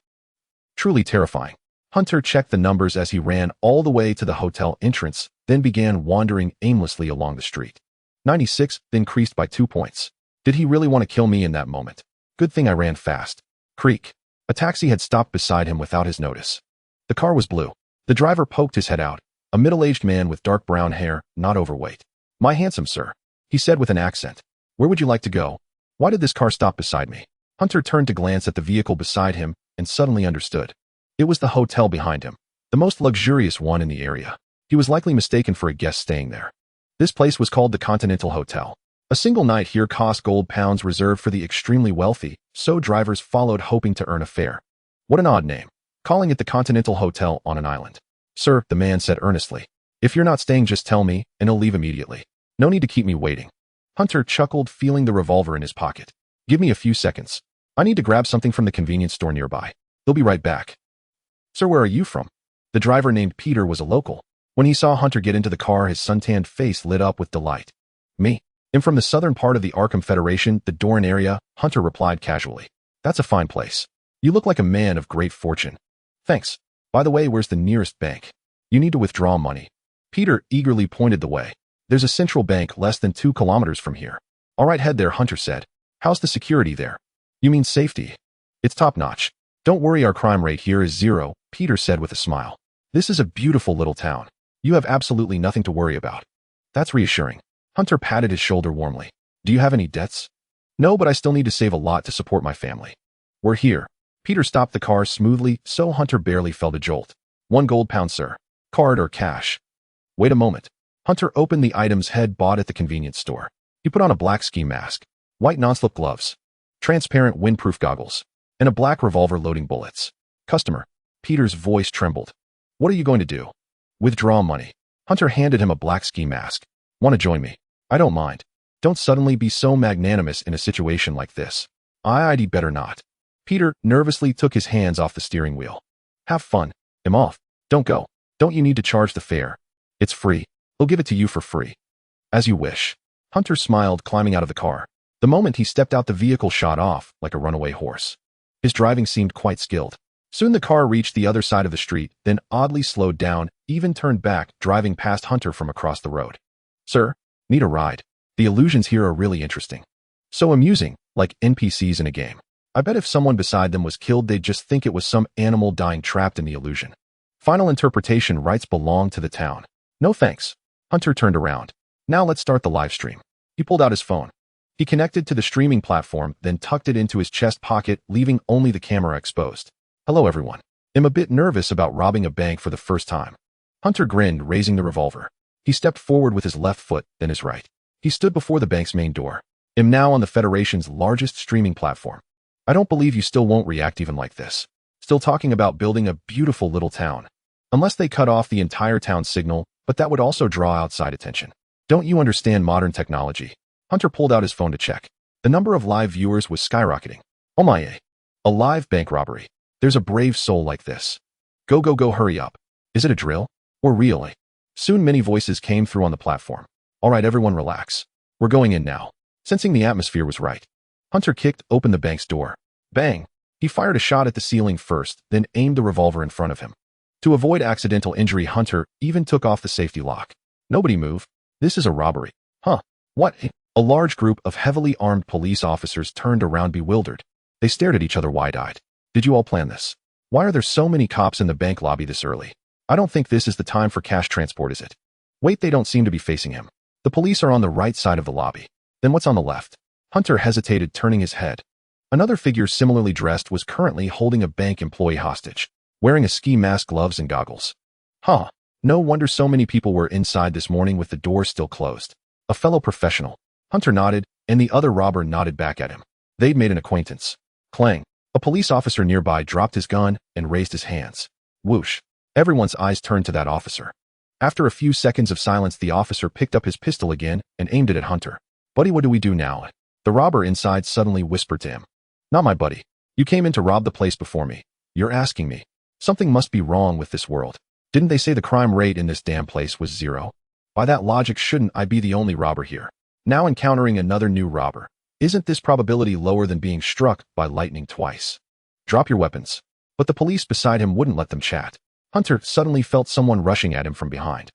Truly terrifying. Hunter checked the numbers as he ran all the way to the hotel entrance, then began wandering aimlessly along the street. 96 increased by 2 points. Did he really want to kill me in that moment? Good thing I ran fast. Creak. A taxi had stopped beside him without his notice. The car was blue. The driver poked his head out, a middle-aged man with dark brown hair, not overweight. My handsome sir, he said with an accent. Where would you like to go? Why did this car stop beside me? Hunter turned to glance at the vehicle beside him and suddenly understood. It was the hotel behind him, the most luxurious one in the area. He was likely mistaken for a guest staying there. This place was called the Continental Hotel. A single night here cost £pounds reserved for the extremely wealthy, so drivers followed hoping to earn a fare. What an odd name, calling it the Continental Hotel on an island. Sir, the man said earnestly, if you're not staying, just tell me, and I'll leave immediately. No need to keep me waiting. Hunter chuckled, feeling the revolver in his pocket. Give me a few seconds. I need to grab something from the convenience store nearby. They'll be right back. Sir, where are you from? The driver named Peter was a local. When he saw Hunter get into the car, his suntanned face lit up with delight. Me? I'm from the southern part of the Arkham Federation, the Doran area, Hunter replied casually. That's a fine place. You look like a man of great fortune. Thanks. By the way, where's the nearest bank? You need to withdraw money. Peter eagerly pointed the way. There's a central bank less than 2 kilometers from here. All right, head there, Hunter said. How's the security there? You mean safety? It's top-notch. Don't worry, our crime rate here is 0, Peter said with a smile. This is a beautiful little town. You have absolutely nothing to worry about. That's reassuring. Hunter patted his shoulder warmly. Do you have any debts? No, but I still need to save a lot to support my family. We're here. Peter stopped the car smoothly, so Hunter barely felt a jolt. £1, sir. Card or cash? Wait a moment. Hunter opened the items Head bought at the convenience store. He put on a black ski mask, white non-slip gloves, transparent windproof goggles, and a black revolver loading bullets. Customer. Peter's voice trembled. What are you going to do? Withdraw money. Hunter handed him a black ski mask. Want to join me? I don't mind. Don't suddenly be so magnanimous in a situation like this. I'd better not. Peter nervously took his hands off the steering wheel. Have fun. I'm off. Don't go. Don't you need to charge the fare? It's free. He'll give it to you for free. As you wish. Hunter smiled, climbing out of the car. The moment he stepped out, the vehicle shot off like a runaway horse. His driving seemed quite skilled. Soon the car reached the other side of the street, then oddly slowed down, even turned back, driving past Hunter from across the road. Sir, need a ride? The illusions here are really interesting. So amusing, like NPCs in a game. I bet if someone beside them was killed, they'd just think it was some animal dying trapped in the illusion. Final interpretation rights belong to the town. No thanks. Hunter turned around. Now let's start the live stream. He pulled out his phone. He connected to the streaming platform, then tucked it into his chest pocket, leaving only the camera exposed. Hello everyone. I'm a bit nervous about robbing a bank for the first time. Hunter grinned, raising the revolver. He stepped forward with his left foot, then his right. He stood before the bank's main door. I'm now on the Federation's largest streaming platform. I don't believe you still won't react even like this. Still talking about building a beautiful little town. Unless they cut off the entire town signal, but that would also draw outside attention. Don't you understand modern technology? Hunter pulled out his phone to check. The number of live viewers was skyrocketing. Oh my, a live bank robbery. There's a brave soul like this. Go, go, go, hurry up. Is it a drill? Or really? Soon many voices came through on the platform. All right, everyone relax. We're going in now. Sensing the atmosphere was right, Hunter kicked open the bank's door. Bang! He fired a shot at the ceiling first, then aimed the revolver in front of him. To avoid accidental injury, Hunter even took off the safety lock. Nobody move. This is a robbery. Huh? What? A large group of heavily armed police officers turned around bewildered. They stared at each other wide-eyed. Did you all plan this? Why are there so many cops in the bank lobby this early? I don't think this is the time for cash transport, is it? Wait, they don't seem to be facing him. The police are on the right side of the lobby. Then what's on the left? Hunter hesitated, turning his head. Another figure similarly dressed was currently holding a bank employee hostage, wearing a ski mask, gloves, and goggles. Huh. No wonder so many people were inside this morning with the doors still closed. A fellow professional. Hunter nodded, and the other robber nodded back at him. They'd made an acquaintance. Clang. A police officer nearby dropped his gun and raised his hands. Whoosh. Everyone's eyes turned to that officer. After a few seconds of silence, the officer picked up his pistol again and aimed it at Hunter. Buddy, what do we do now? The robber inside suddenly whispered to him. Not my buddy. You came in to rob the place before me. You're asking me. Something must be wrong with this world. Didn't they say the crime rate in this damn place was 0? By that logic, shouldn't I be the only robber here? Now encountering another new robber. Isn't this probability lower than being struck by lightning twice? Drop your weapons. But the police beside him wouldn't let them chat. Hunter suddenly felt someone rushing at him from behind.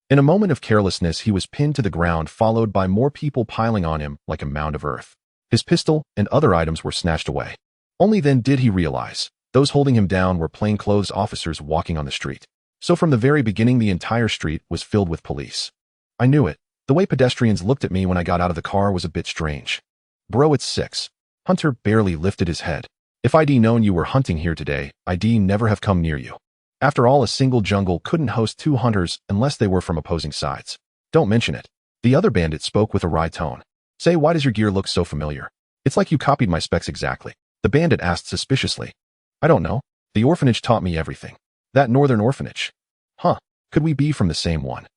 In a moment of carelessness, he was pinned to the ground, followed by more people piling on him like a mound of earth. His pistol and other items were snatched away. Only then did he realize those holding him down were plainclothes officers walking on the street. So from the very beginning, the entire street was filled with police. I knew it. The way pedestrians looked at me when I got out of the car was a bit strange. Bro, it's 6. Hunter barely lifted his head. If I'd known you were hunting here today, I'd never have come near you. After all, a single jungle couldn't host two hunters unless they were from opposing sides. Don't mention it. The other bandit spoke with a wry tone. Say, why does your gear look so familiar? It's like you copied my specs exactly. The bandit asked suspiciously. I don't know. The orphanage taught me everything. That northern orphanage. Huh. Could we be from the same one?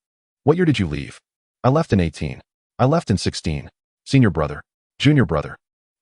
What year did you leave? I left in 18. I left in 16. Senior brother. Junior brother.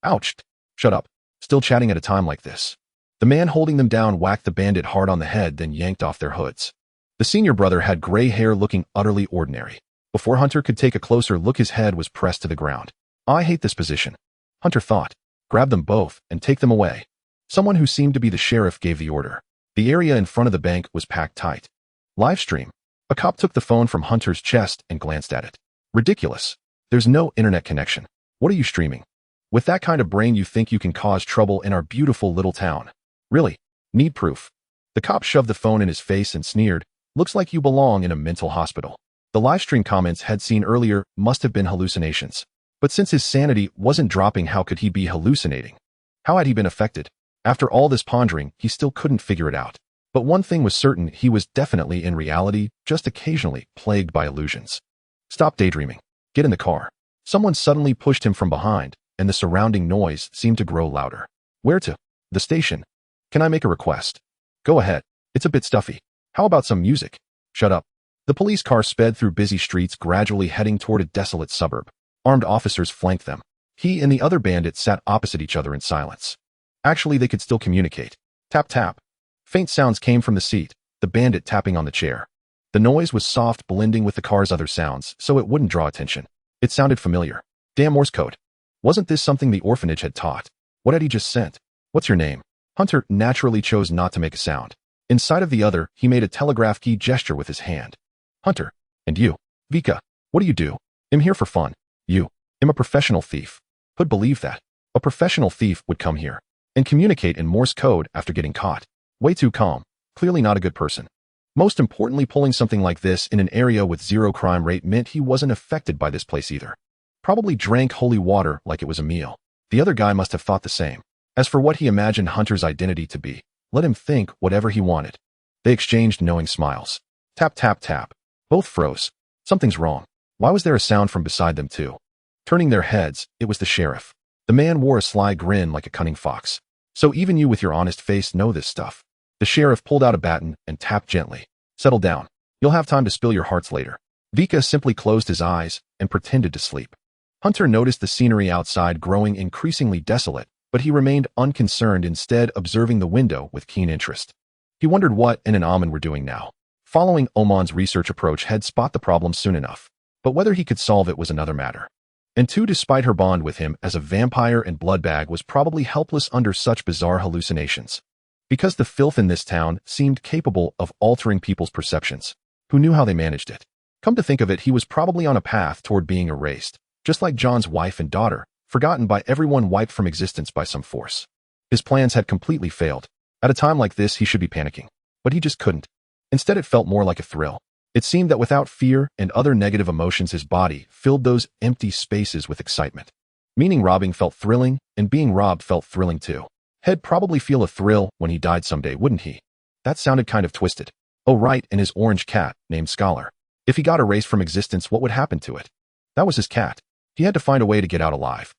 Ouch. Shut up. Still chatting at a time like this. The man holding them down whacked the bandit hard on the head, then yanked off their hoods. The senior brother had gray hair looking utterly ordinary. Before Hunter could take a closer look, his head was pressed to the ground. I hate this position. Hunter thought. Grab them both and take them away. Someone who seemed to be the sheriff gave the order. The area in front of the bank was packed tight. Live stream. A cop took the phone from Hunter's chest and glanced at it. Ridiculous. There's no internet connection. What are you streaming? With that kind of brain, you think you can cause trouble in our beautiful little town. Really? Need proof. The cop shoved the phone in his face and sneered. Looks like you belong in a mental hospital. The livestream comments had seen earlier must have been hallucinations. But since his sanity wasn't dropping, how could he be hallucinating? How had he been affected? After all this pondering, he still couldn't figure it out. But one thing was certain, he was definitely in reality, just occasionally plagued by illusions. Stop daydreaming. Get in the car. Someone suddenly pushed him from behind, and the surrounding noise seemed to grow louder. Where to? The station. Can I make a request? Go ahead. It's a bit stuffy. How about some music? Shut up. The police car sped through busy streets, gradually heading toward a desolate suburb. Armed officers flanked them. He and the other bandit sat opposite each other in silence. Actually, they could still communicate. Tap, tap. Faint sounds came from the seat, the bandit tapping on the chair. The noise was soft, blending with the car's other sounds, so it wouldn't draw attention. It sounded familiar. Damn Morse code. Wasn't this something the orphanage had taught? What had he just sent? What's your name? Hunter naturally chose not to make a sound. Inside of the other, he made a telegraph key gesture with his hand. Hunter. And you. Vika. What do you do? I'm here for fun. You. I'm a professional thief. Could believe that. A professional thief would come here and communicate in Morse code after getting caught. Way too calm. Clearly not a good person. Most importantly, pulling something like this in an area with zero crime rate meant he wasn't affected by this place either. Probably drank holy water like it was a meal. The other guy must have thought the same. As for what he imagined Hunter's identity to be, let him think whatever he wanted. They exchanged knowing smiles. Tap, tap, tap. Both froze. Something's wrong. Why was there a sound from beside them too? Turning their heads, it was the sheriff. The man wore a sly grin like a cunning fox. So even you with your honest face know this stuff. The sheriff pulled out a baton and tapped gently. Settle down. You'll have time to spill your hearts later. Vika simply closed his eyes and pretended to sleep. Hunter noticed the scenery outside growing increasingly desolate, but he remained unconcerned, instead observing the window with keen interest. He wondered what En and Amen were doing now. Following Oman's research approach had spot the problem soon enough, but whether he could solve it was another matter. And two, despite her bond with him as a vampire and bloodbag, was probably helpless under such bizarre hallucinations. Because the filth in this town seemed capable of altering people's perceptions. Who knew how they managed it? Come to think of it, he was probably on a path toward being erased, just like John's wife and daughter, forgotten by everyone, wiped from existence by some force. His plans had completely failed. At a time like this, he should be panicking. But he just couldn't. Instead, it felt more like a thrill. It seemed that without fear and other negative emotions, his body filled those empty spaces with excitement. Meaning robbing felt thrilling, and being robbed felt thrilling too. He'd probably feel a thrill when he died someday, wouldn't he? That sounded kind of twisted. Oh right, and his orange cat, named Scholar. If he got erased from existence, what would happen to it? That was his cat. He had to find a way to get out alive.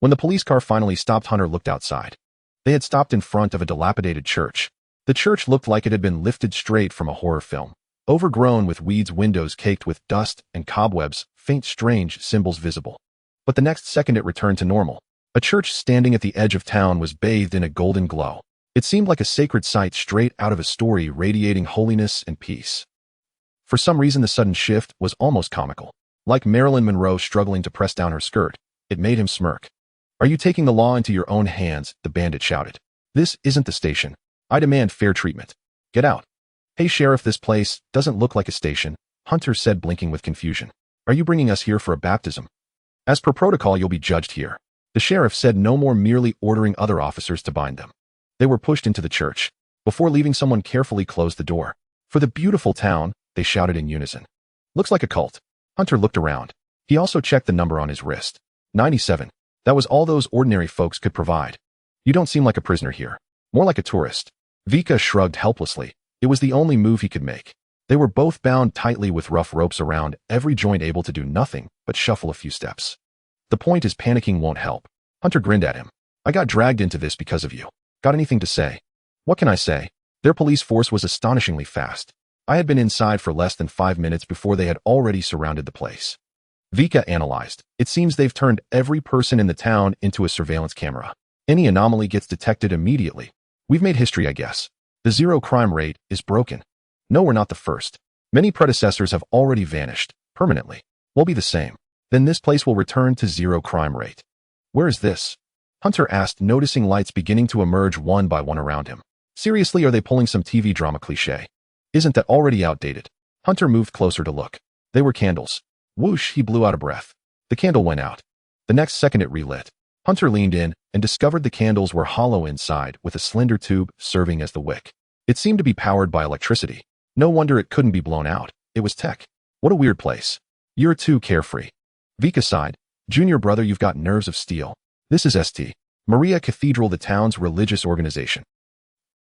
When the police car finally stopped, Hunter looked outside. They had stopped in front of a dilapidated church. The church looked like it had been lifted straight from a horror film. Overgrown with weeds, windows caked with dust and cobwebs, faint strange symbols visible. But the next second it returned to normal. A church standing at the edge of town was bathed in a golden glow. It seemed like a sacred site straight out of a story, radiating holiness and peace. For some reason, the sudden shift was almost comical. Like Marilyn Monroe struggling to press down her skirt, it made him smirk. Are you taking the law into your own hands? The bandit shouted. This isn't the station. I demand fair treatment. Get out. Hey, Sheriff, this place doesn't look like a station, Hunter said, blinking with confusion. Are you bringing us here for a baptism? As per protocol, you'll be judged here. The sheriff said, no more merely ordering other officers to bind them. They were pushed into the church. Before leaving, someone carefully closed the door. For the beautiful town, they shouted in unison. Looks like a cult. Hunter looked around. He also checked the number on his wrist. 97. That was all those ordinary folks could provide. You don't seem like a prisoner here. More like a tourist. Vika shrugged helplessly. It was the only move he could make. They were both bound tightly with rough ropes around every joint, able to do nothing but shuffle a few steps. The point is, panicking won't help. Hunter grinned at him. I got dragged into this because of you. Got anything to say? What can I say? Their police force was astonishingly fast. I had been inside for less than 5 minutes before they had already surrounded the place. Vika analyzed. It seems they've turned every person in the town into a surveillance camera. Any anomaly gets detected immediately. We've made history, I guess. The zero crime rate is broken. No, we're not the first. Many predecessors have already vanished, permanently. We'll be the same. Then this place will return to zero crime rate. Where is this? Hunter asked, noticing lights beginning to emerge one by one around him. Seriously, are they pulling some TV drama cliché? Isn't that already outdated? Hunter moved closer to look. They were candles. Whoosh, he blew out a breath. The candle went out. The next second it relit. Hunter leaned in and discovered the candles were hollow inside, with a slender tube serving as the wick. It seemed to be powered by electricity. No wonder it couldn't be blown out. It was tech. What a weird place. You're too carefree. Vika sighed. Junior brother, you've got nerves of steel. This is St. Maria Cathedral, the town's religious organization.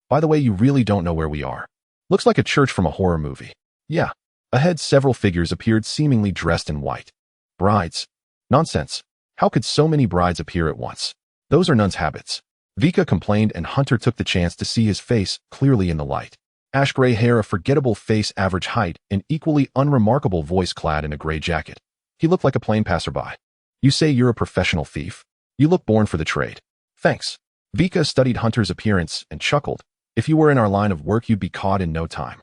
By the way, you really don't know where we are. Looks like a church from a horror movie. Yeah. Ahead, several figures appeared, seemingly dressed in white. Brides. Nonsense. How could so many brides appear at once? Those are nuns' habits. Vika complained, and Hunter took the chance to see his face clearly in the light. Ash gray hair, a forgettable face, average height, an equally unremarkable voice, clad in a gray jacket. He looked like a plain passerby. You say you're a professional thief? You look born for the trade. Thanks. Vika studied Hunter's appearance and chuckled. If you were in our line of work, you'd be caught in no time.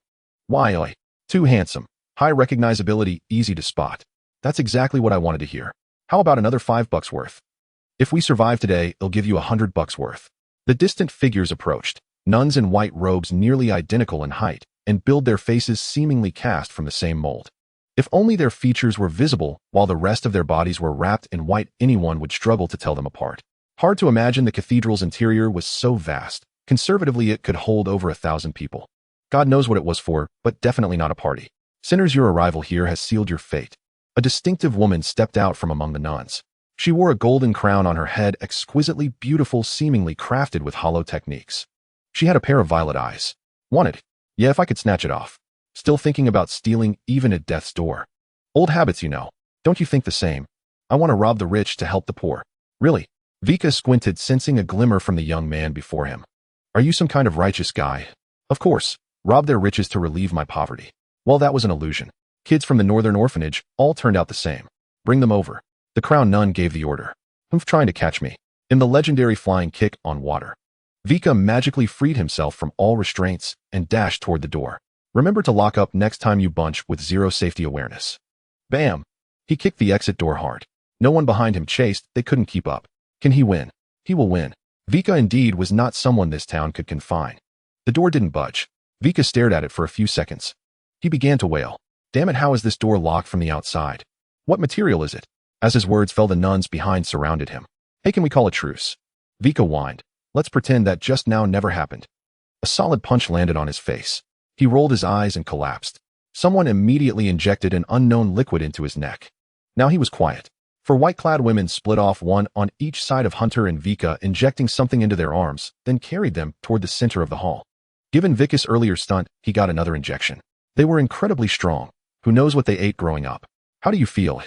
Why, oi? Too handsome. High recognizability, easy to spot. That's exactly what I wanted to hear. How about another $5 worth? If we survive today, it'll give you $100 worth. The distant figures approached, nuns in white robes nearly identical in height, and build, their faces seemingly cast from the same mold. If only their features were visible while the rest of their bodies were wrapped in white, anyone would struggle to tell them apart. Hard to imagine the cathedral's interior was so vast. Conservatively, it could hold over 1,000 people. God knows what it was for, but definitely not a party. Sinners, your arrival here has sealed your fate. A distinctive woman stepped out from among the nuns. She wore a golden crown on her head, exquisitely beautiful, seemingly crafted with hollow techniques. She had a pair of violet eyes. Wanted. Yeah, if I could snatch it off. Still thinking about stealing, even at death's door. Old habits, you know. Don't you think the same? I want to rob the rich to help the poor. Really? Vika squinted, sensing a glimmer from the young man before him. Are you some kind of righteous guy? Of course. Rob their riches to relieve my poverty. Well, that was an illusion. Kids from the northern orphanage all turned out the same. Bring them over. The crown nun gave the order. Who's trying to catch me? In the legendary flying kick on water. Vika magically freed himself from all restraints and dashed toward the door. Remember to lock up next time you bunch with zero safety awareness. Bam! He kicked the exit door hard. No one behind him chased, they couldn't keep up. Can he win? He will win. Vika indeed was not someone this town could confine. The door didn't budge. Vika stared at it for a few seconds. He began to wail. Damn it, how is this door locked from the outside? What material is it? As his words fell, the nuns behind surrounded him. Hey, can we call a truce? Vika whined. Let's pretend that just now never happened. A solid punch landed on his face. He rolled his eyes and collapsed. Someone immediately injected an unknown liquid into his neck. Now he was quiet. Four white-clad women split off, one on each side of Hunter and Vika, injecting something into their arms, then carried them toward the center of the hall. Given Vika's earlier stunt, he got another injection. They were incredibly strong. Who knows what they ate growing up? How do you feel?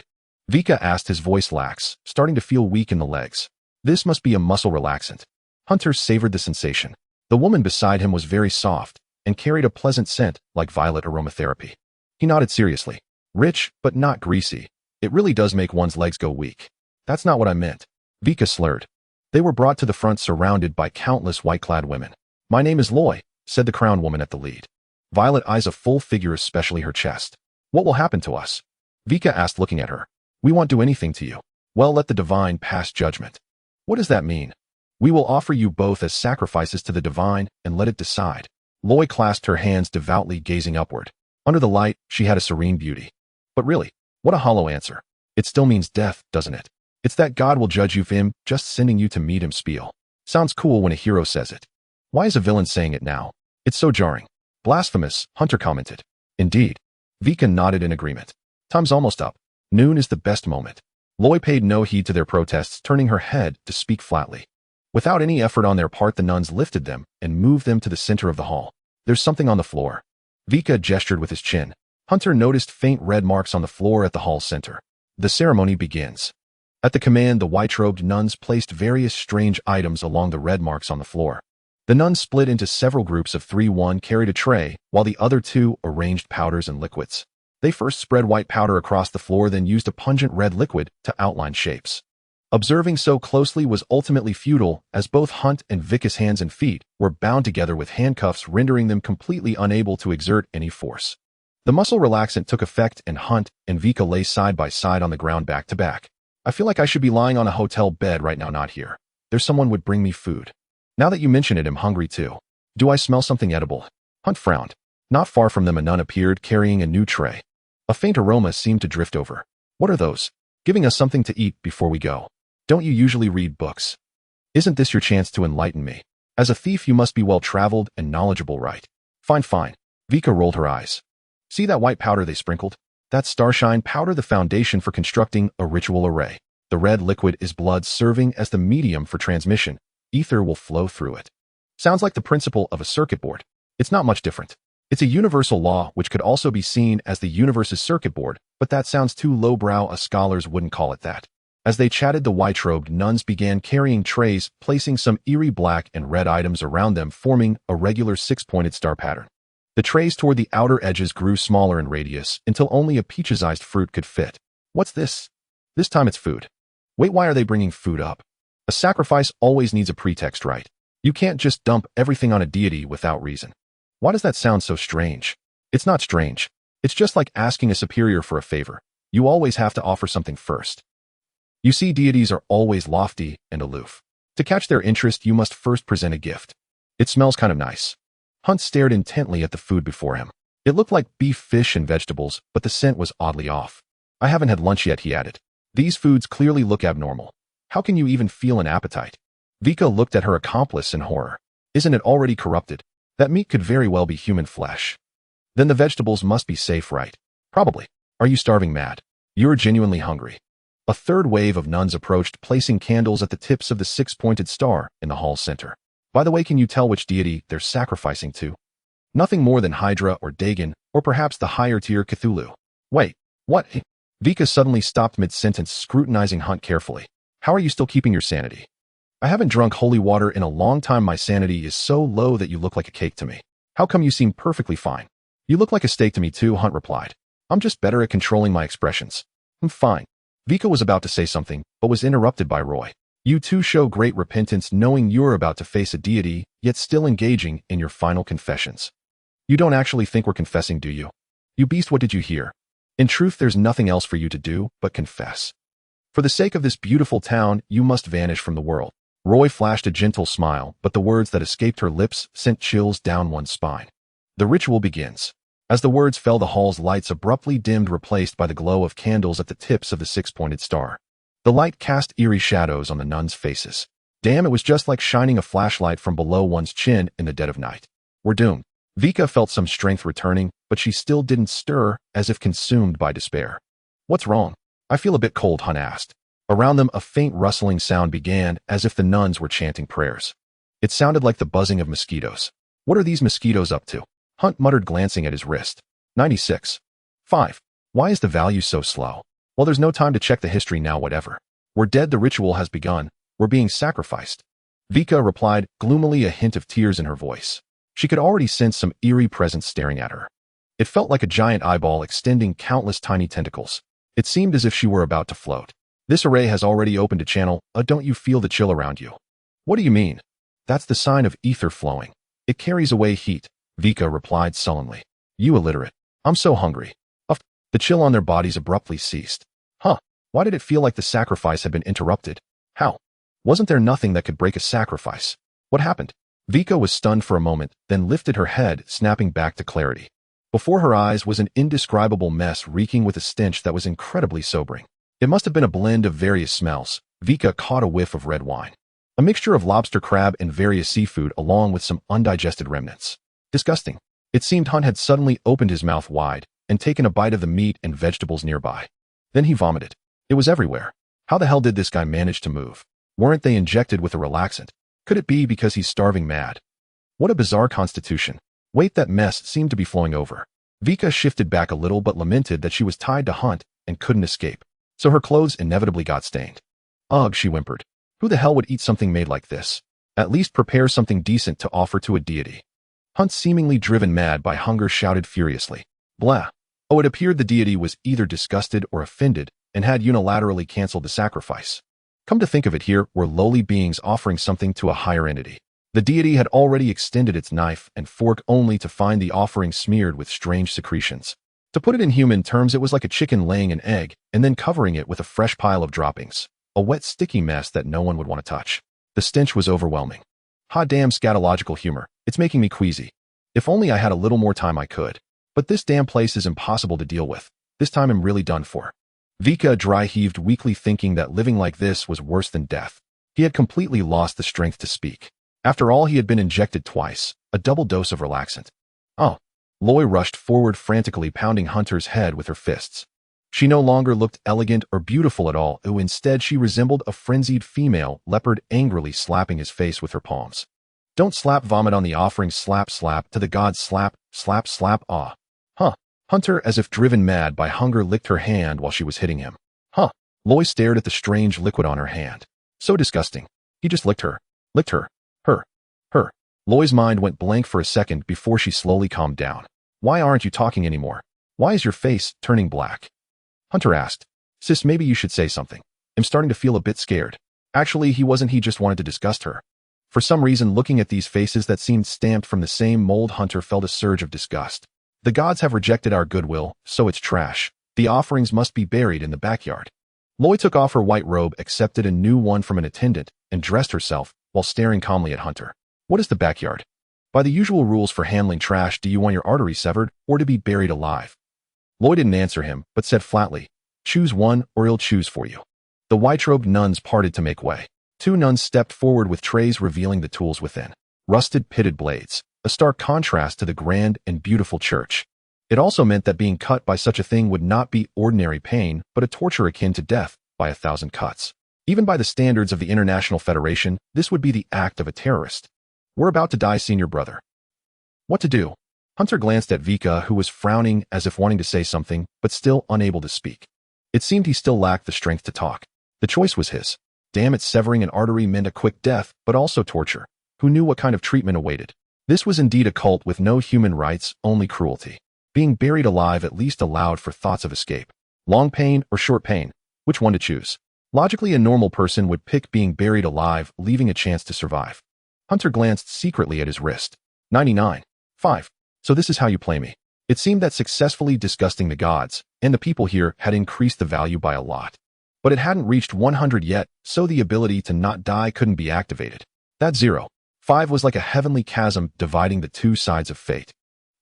Vika asked, his voice lax, starting to feel weak in the legs. This must be a muscle relaxant. Hunter savored the sensation. The woman beside him was very soft and carried a pleasant scent like violet aromatherapy. He nodded seriously. Rich, but not greasy. It really does make one's legs go weak. That's not what I meant. Vika slurred. They were brought to the front, surrounded by countless white-clad women. My name is Loy, said the crowned woman at the lead. Violet eyes a full figure, especially her chest. What will happen to us? Vika asked, looking at her. We won't do anything to you. Well, let the divine pass judgment. What does that mean? We will offer you both as sacrifices to the divine and let it decide. Loy clasped her hands devoutly, gazing upward. Under the light, she had a serene beauty. But really, what a hollow answer. It still means death, doesn't it? It's that God will judge you for him just sending you to meet him spiel. Sounds cool when a hero says it. Why is a villain saying it now? It's so jarring. Blasphemous, Hunter commented. Indeed. Vika nodded in agreement. Time's almost up. Noon is the best moment. Loy paid no heed to their protests, turning her head to speak flatly. Without any effort on their part, the nuns lifted them and moved them to the center of the hall. There's something on the floor. Vika gestured with his chin. Hunter noticed faint red marks on the floor at the hall's center. The ceremony begins. At the command, the white-robed nuns placed various strange items along the red marks on the floor. The nuns split into several groups of three. One carried a tray, while the other two arranged powders and liquids. They first spread white powder across the floor, then used a pungent red liquid to outline shapes. Observing so closely was ultimately futile, as both Hunt and Vika's hands and feet were bound together with handcuffs, rendering them completely unable to exert any force. The muscle relaxant took effect, and Hunt and Vika lay side by side on the ground back to back. I feel like I should be lying on a hotel bed right now, not here. There's someone would bring me food. Now that you mention it, I'm hungry too. Do I smell something edible? Hunt frowned. Not far from them, a nun appeared carrying a new tray. A faint aroma seemed to drift over. What are those? Giving us something to eat before we go. Don't you usually read books? Isn't this your chance to enlighten me? As a thief, you must be well-traveled and knowledgeable, right? Fine, fine. Vika rolled her eyes. See that white powder they sprinkled? That's starshine powder, the foundation for constructing a ritual array. The red liquid is blood, serving as the medium for transmission. Ether will flow through it. Sounds like the principle of a circuit board. It's not much different. It's a universal law which could also be seen as the universe's circuit board, but that sounds too lowbrow. Us scholars wouldn't call it that. As they chatted, the white-robed nuns began carrying trays, placing some eerie black and red items around them, forming a regular six-pointed star pattern. The trays toward the outer edges grew smaller in radius until only a peach-sized fruit could fit. What's this? This time it's food. Wait, why are they bringing food up? A sacrifice always needs a pretext, right? You can't just dump everything on a deity without reason. Why does that sound so strange? It's not strange. It's just like asking a superior for a favor. You always have to offer something first. You see, deities are always lofty and aloof. To catch their interest, you must first present a gift. It smells kind of nice. Hunt stared intently at the food before him. It looked like beef, fish, and vegetables, but the scent was oddly off. I haven't had lunch yet, he added. These foods clearly look abnormal. How can you even feel an appetite? Vika looked at her accomplice in horror. Isn't it already corrupted? That meat could very well be human flesh. Then the vegetables must be safe, right? Probably. Are you starving mad? You're genuinely hungry. A third wave of nuns approached, placing candles at the tips of the six-pointed star in the hall's center. By the way, can you tell which deity they're sacrificing to? Nothing more than Hydra or Dagon, or perhaps the higher tier Cthulhu. Wait, what? Vika suddenly stopped mid-sentence, scrutinizing Hunt carefully. How are you still keeping your sanity? I haven't drunk holy water in a long time. My sanity is so low that you look like a cake to me. How come you seem perfectly fine? You look like a steak to me too, Hunt replied. I'm just better at controlling my expressions. I'm fine. Vika was about to say something, but was interrupted by Roy. You two show great repentance, knowing you're about to face a deity, yet still engaging in your final confessions. You don't actually think we're confessing, do you? You beast, what did you hear? In truth, there's nothing else for you to do but confess. For the sake of this beautiful town, you must vanish from the world. Roy flashed a gentle smile, but the words that escaped her lips sent chills down one's spine. The ritual begins. As the words fell, the hall's lights abruptly dimmed, replaced by the glow of candles at the tips of the six-pointed star. The light cast eerie shadows on the nuns' faces. Damn, it was just like shining a flashlight from below one's chin in the dead of night. We're doomed. Vika felt some strength returning, but she still didn't stir, as if consumed by despair. What's wrong? I feel a bit cold, Hunt asked. Around them, a faint rustling sound began, as if the nuns were chanting prayers. It sounded like the buzzing of mosquitoes. What are these mosquitoes up to? Hunt muttered, glancing at his wrist. 96. 5. Why is the value so slow? Well, there's no time to check the history now, whatever. We're dead, the ritual has begun. We're being sacrificed. Vika replied, gloomily, a hint of tears in her voice. She could already sense some eerie presence staring at her. It felt like a giant eyeball extending countless tiny tentacles. It seemed as if she were about to float. This array has already opened a channel. Don't you feel the chill around you? What do you mean? That's the sign of ether flowing. It carries away heat, Vika replied sullenly. You illiterate. I'm so hungry. The chill on their bodies abruptly ceased. Huh, why did it feel like the sacrifice had been interrupted? How? Wasn't there nothing that could break a sacrifice? What happened? Vika was stunned for a moment, then lifted her head, snapping back to clarity. Before her eyes was an indescribable mess reeking with a stench that was incredibly sobering. It must have been a blend of various smells. Vika caught a whiff of red wine. A mixture of lobster, crab, and various seafood, along with some undigested remnants. Disgusting. It seemed Hunt had suddenly opened his mouth wide and taken a bite of the meat and vegetables nearby. Then he vomited. It was everywhere. How the hell did this guy manage to move? Weren't they injected with a relaxant? Could it be because he's starving mad? What a bizarre constitution. Wait, that mess seemed to be flowing over. Vika shifted back a little but lamented that she was tied to Hunt and couldn't escape, so her clothes inevitably got stained. Ugh, she whimpered. Who the hell would eat something made like this? At least prepare something decent to offer to a deity. Hunt, seemingly driven mad by hunger, shouted furiously. Blah. Oh, it appeared the deity was either disgusted or offended and had unilaterally canceled the sacrifice. Come to think of it, here were lowly beings offering something to a higher entity. The deity had already extended its knife and fork only to find the offering smeared with strange secretions. To put it in human terms, it was like a chicken laying an egg and then covering it with a fresh pile of droppings. A wet, sticky mess that no one would want to touch. The stench was overwhelming. Ha damn scatological humor. It's making me queasy. If only I had a little more time I could. But this damn place is impossible to deal with. This time I'm really done for. Vika dry-heaved weakly, thinking that living like this was worse than death. He had completely lost the strength to speak. After all, he had been injected twice, a double dose of relaxant. Oh. Loy rushed forward, frantically pounding Hunter's head with her fists. She no longer looked elegant or beautiful at all, instead she resembled a frenzied female leopard, angrily slapping his face with her palms. Don't slap vomit on the offering, slap slap to the gods, slap, slap slap, ah. Huh. Hunter, as if driven mad by hunger, licked her hand while she was hitting him. Huh. Loy stared at the strange liquid on her hand. So disgusting. He just licked her. Licked her. Her. Loy's mind went blank for a second before she slowly calmed down. Why aren't you talking anymore? Why is your face turning black? Hunter asked. Sis, maybe you should say something. I'm starting to feel a bit scared. Actually, he wasn't. He just wanted to disgust her. For some reason, looking at these faces that seemed stamped from the same mold, Hunter felt a surge of disgust. The gods have rejected our goodwill, so it's trash. The offerings must be buried in the backyard. Loy took off her white robe, accepted a new one from an attendant, and dressed herself while staring calmly at Hunter. What is the backyard? By the usual rules for handling trash, do you want your arteries severed or to be buried alive? Loy didn't answer him, but said flatly, choose one or he'll choose for you. The white-robed nuns parted to make way. Two nuns stepped forward with trays revealing the tools within. Rusted, pitted blades, a stark contrast to the grand and beautiful church. It also meant that being cut by such a thing would not be ordinary pain, but a torture akin to death by 1,000 cuts. Even by the standards of the International Federation, this would be the act of a terrorist. We're about to die, senior brother. What to do? Hunter glanced at Vika, who was frowning as if wanting to say something, but still unable to speak. It seemed he still lacked the strength to talk. The choice was his. Damn it, severing an artery meant a quick death, but also torture. Who knew what kind of treatment awaited? This was indeed a cult with no human rights, only cruelty. Being buried alive at least allowed for thoughts of escape. Long pain or short pain? Which one to choose? Logically, a normal person would pick being buried alive, leaving a chance to survive. Hunter glanced secretly at his wrist. 99. 5. So this is how you play me. It seemed that successfully disgusting the gods and the people here had increased the value by a lot. But it hadn't reached 100 yet, so the ability to not die couldn't be activated. That 0. 5 was like a heavenly chasm dividing the two sides of fate.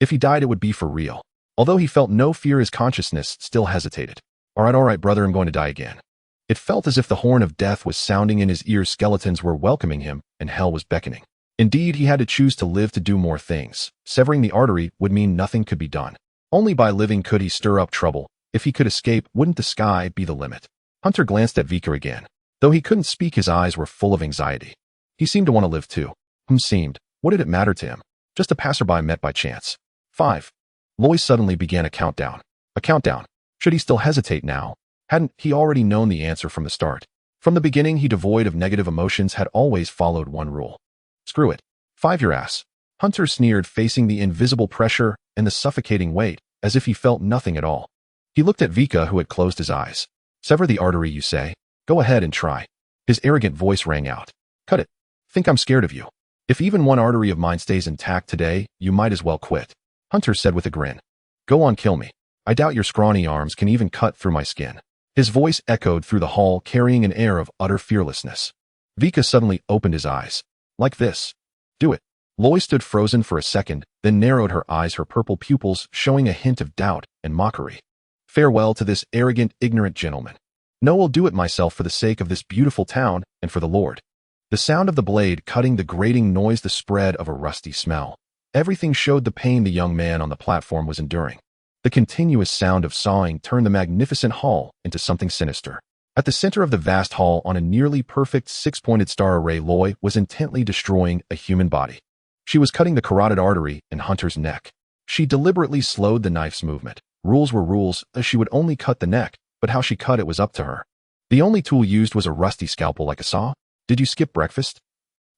If he died, it would be for real. Although he felt no fear, his consciousness still hesitated. All right, brother, I'm going to die again. It felt as if the horn of death was sounding in his ears, skeletons were welcoming him, and hell was beckoning. Indeed, he had to choose to live to do more things. Severing the artery would mean nothing could be done. Only by living could he stir up trouble. If he could escape, wouldn't the sky be the limit? Hunter glanced at Vika again. Though he couldn't speak, his eyes were full of anxiety. He seemed to want to live too. Seemed. What did it matter to him? Just a passerby met by chance. 5. Loy suddenly began a countdown. A countdown. Should he still hesitate now? Hadn't he already known the answer from the start? From the beginning, he, devoid of negative emotions, had always followed one rule. Screw it. 5 your ass. Hunter sneered, facing the invisible pressure and the suffocating weight, as if he felt nothing at all. He looked at Vika, who had closed his eyes. Sever the artery, you say? Go ahead and try. His arrogant voice rang out. Cut it. Think I'm scared of you? If even one artery of mine stays intact today, you might as well quit. Hunter said with a grin. Go on, kill me. I doubt your scrawny arms can even cut through my skin. His voice echoed through the hall, carrying an air of utter fearlessness. Vika suddenly opened his eyes. Like this. Do it. Loy stood frozen for a second, then narrowed her eyes, her purple pupils showing a hint of doubt and mockery. Farewell to this arrogant, ignorant gentleman. No, I'll do it myself for the sake of this beautiful town and for the Lord. The sound of the blade cutting, the grating noise, the spread of a rusty smell. Everything showed the pain the young man on the platform was enduring. The continuous sound of sawing turned the magnificent hall into something sinister. At the center of the vast hall on a nearly perfect six-pointed star array, Loy was intently destroying a human body. She was cutting the carotid artery in Hunter's neck. She deliberately slowed the knife's movement. Rules were rules, as she would only cut the neck, but how she cut it was up to her. The only tool used was a rusty scalpel like a saw. Did you skip breakfast?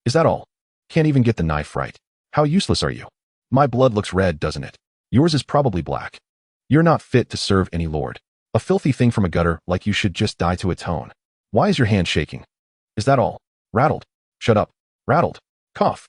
Is that all? Can't even get the knife right. How useless are you? My blood looks red, doesn't it? Yours is probably black. You're not fit to serve any lord. A filthy thing from a gutter like you should just die to atone. Why is your hand shaking? Is that all? Rattled. Shut up. Rattled. Cough.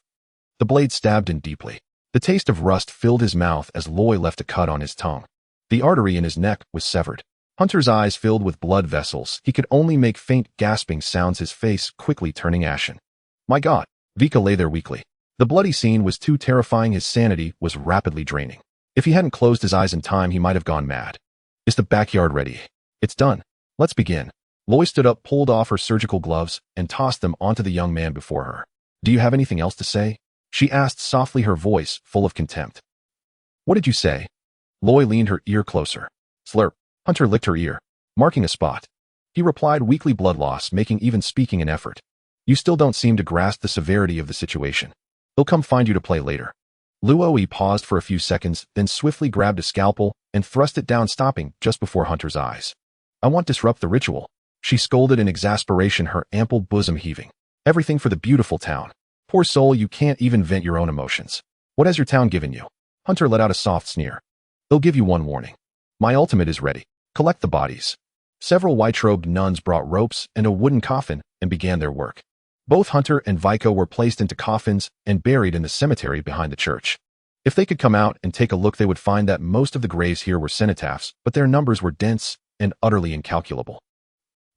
The blade stabbed in deeply. The taste of rust filled his mouth as Loy left a cut on his tongue. The artery in his neck was severed. Hunter's eyes filled with blood vessels. He could only make faint gasping sounds, his face quickly turning ashen. My God. Vika lay there weakly. The bloody scene was too terrifying. His sanity was rapidly draining. If he hadn't closed his eyes in time, he might have gone mad. Is the backyard ready? It's done. Let's begin. Loy stood up, pulled off her surgical gloves, and tossed them onto the young man before her. Do you have anything else to say? She asked softly, her voice full of contempt. What did you say? Loy leaned her ear closer. Slurp. Hunter licked her ear, marking a spot. He replied, weakly, blood loss, making even speaking an effort. You still don't seem to grasp the severity of the situation. They'll come find you to play later. Luoi paused for a few seconds, then swiftly grabbed a scalpel and thrust it down, stopping just before Hunter's eyes. I won't disrupt the ritual, she scolded in exasperation, her ample bosom heaving. Everything for the beautiful town. Poor soul, you can't even vent your own emotions. What has your town given you? Hunter let out a soft sneer. They'll give you one warning. My ultimate is ready. Collect the bodies. Several white-robed nuns brought ropes and a wooden coffin and began their work. Both Hunter and Vika were placed into coffins and buried in the cemetery behind the church. If they could come out and take a look, they would find that most of the graves here were cenotaphs, but their numbers were dense and utterly incalculable.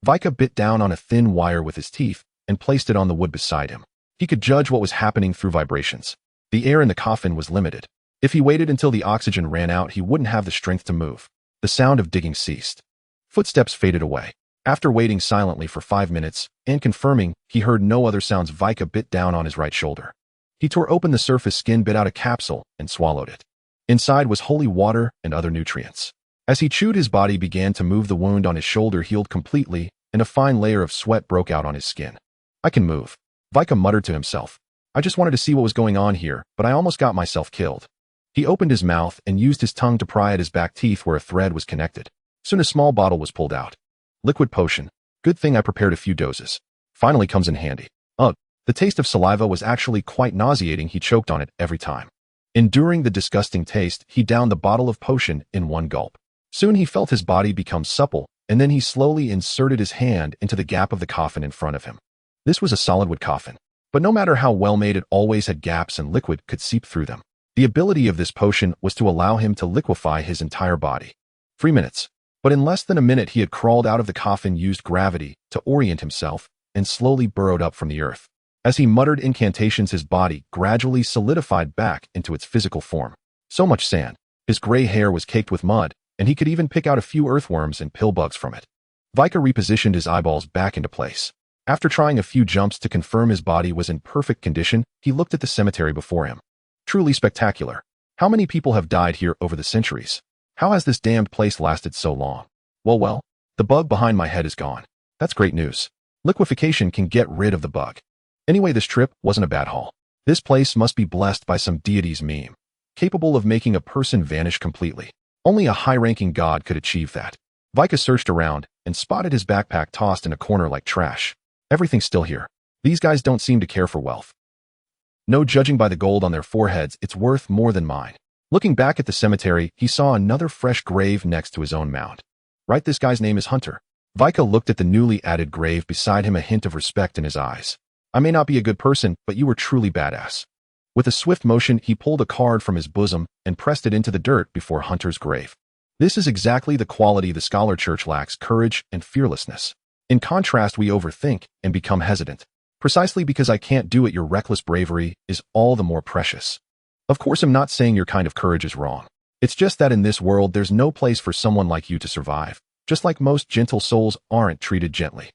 Vika bit down on a thin wire with his teeth and placed it on the wood beside him. He could judge what was happening through vibrations. The air in the coffin was limited. If he waited until the oxygen ran out, he wouldn't have the strength to move. The sound of digging ceased. Footsteps faded away. After waiting silently for 5 minutes and confirming he heard no other sounds, Vika bit down on his right shoulder. He tore open the surface skin, bit out a capsule, and swallowed it. Inside was holy water and other nutrients. As he chewed, his body began to move. The wound on his shoulder healed completely, and a fine layer of sweat broke out on his skin. I can move, Vika muttered to himself. I just wanted to see what was going on here, but I almost got myself killed. He opened his mouth and used his tongue to pry at his back teeth where a thread was connected. Soon a small bottle was pulled out. Liquid potion. Good thing I prepared a few doses. Finally comes in handy. Ugh. The taste of saliva was actually quite nauseating. He choked on it every time. Enduring the disgusting taste, he downed the bottle of potion in one gulp. Soon he felt his body become supple, and then he slowly inserted his hand into the gap of the coffin in front of him. This was a solid wood coffin, but no matter how well made, it always had gaps and liquid could seep through them. The ability of this potion was to allow him to liquefy his entire body. 3 minutes. But in less than a minute he had crawled out of the coffin, used gravity to orient himself, and slowly burrowed up from the earth. As he muttered incantations, his body gradually solidified back into its physical form. So much sand. His gray hair was caked with mud, and he could even pick out a few earthworms and pillbugs from it. Vika repositioned his eyeballs back into place. After trying a few jumps to confirm his body was in perfect condition, he looked at the cemetery before him. Truly spectacular. How many people have died here over the centuries? How has this damned place lasted so long? Well, the bug behind my head is gone. That's great news. Liquefaction can get rid of the bug. Anyway, this trip wasn't a bad haul. This place must be blessed by some deity's meme, capable of making a person vanish completely. Only a high-ranking god could achieve that. Vika searched around and spotted his backpack tossed in a corner like trash. Everything's still here. These guys don't seem to care for wealth. No, judging by the gold on their foreheads, it's worth more than mine. Looking back at the cemetery, he saw another fresh grave next to his own mound. Right, this guy's name is Hunter. Vika looked at the newly added grave beside him, a hint of respect in his eyes. I may not be a good person, but you were truly badass. With a swift motion, he pulled a card from his bosom and pressed it into the dirt before Hunter's grave. This is exactly the quality the Scholar Church lacks: courage and fearlessness. In contrast, we overthink and become hesitant. Precisely because I can't do it, your reckless bravery is all the more precious. Of course, I'm not saying your kind of courage is wrong. It's just that in this world, there's no place for someone like you to survive, just like most gentle souls aren't treated gently.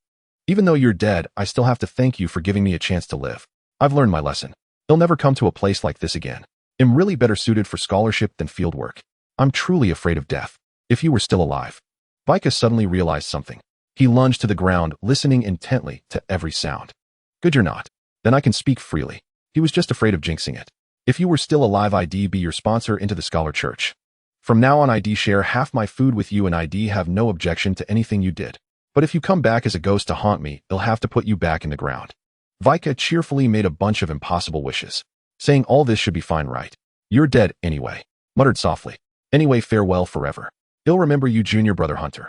Even though you're dead, I still have to thank you for giving me a chance to live. I've learned my lesson. They'll never come to a place like this again. I'm really better suited for scholarship than field work. I'm truly afraid of death. If you were still alive. Vika suddenly realized something. He lunged to the ground, listening intently to every sound. Good, you're not. Then I can speak freely. He was just afraid of jinxing it. If you were still alive, I'd be your sponsor into the Scholar Church. From now on, I'd share half my food with you, and I'd have no objection to anything you did. But if you come back as a ghost to haunt me, I'll have to put you back in the ground. Vika cheerfully made a bunch of impossible wishes, saying all this should be fine, right? You're dead anyway, muttered softly. Anyway, farewell forever. I'll remember you, junior brother Hunter.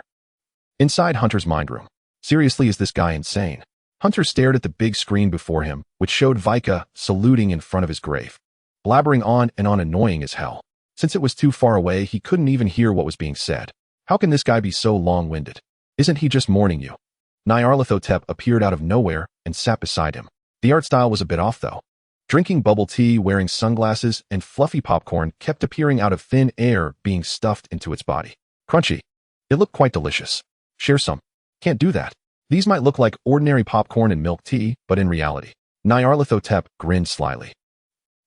Inside Hunter's mind room. Seriously, is this guy insane? Hunter stared at the big screen before him, which showed Vika saluting in front of his grave, blabbering on and on, annoying as hell. Since it was too far away, he couldn't even hear what was being said. How can this guy be so long-winded? Isn't he just mourning you? Nyarlathotep appeared out of nowhere and sat beside him. The art style was a bit off, though. Drinking bubble tea, wearing sunglasses, and fluffy popcorn kept appearing out of thin air, being stuffed into its body. Crunchy. It looked quite delicious. Share some. Can't do that. These might look like ordinary popcorn and milk tea, but in reality, Nyarlathotep grinned slyly.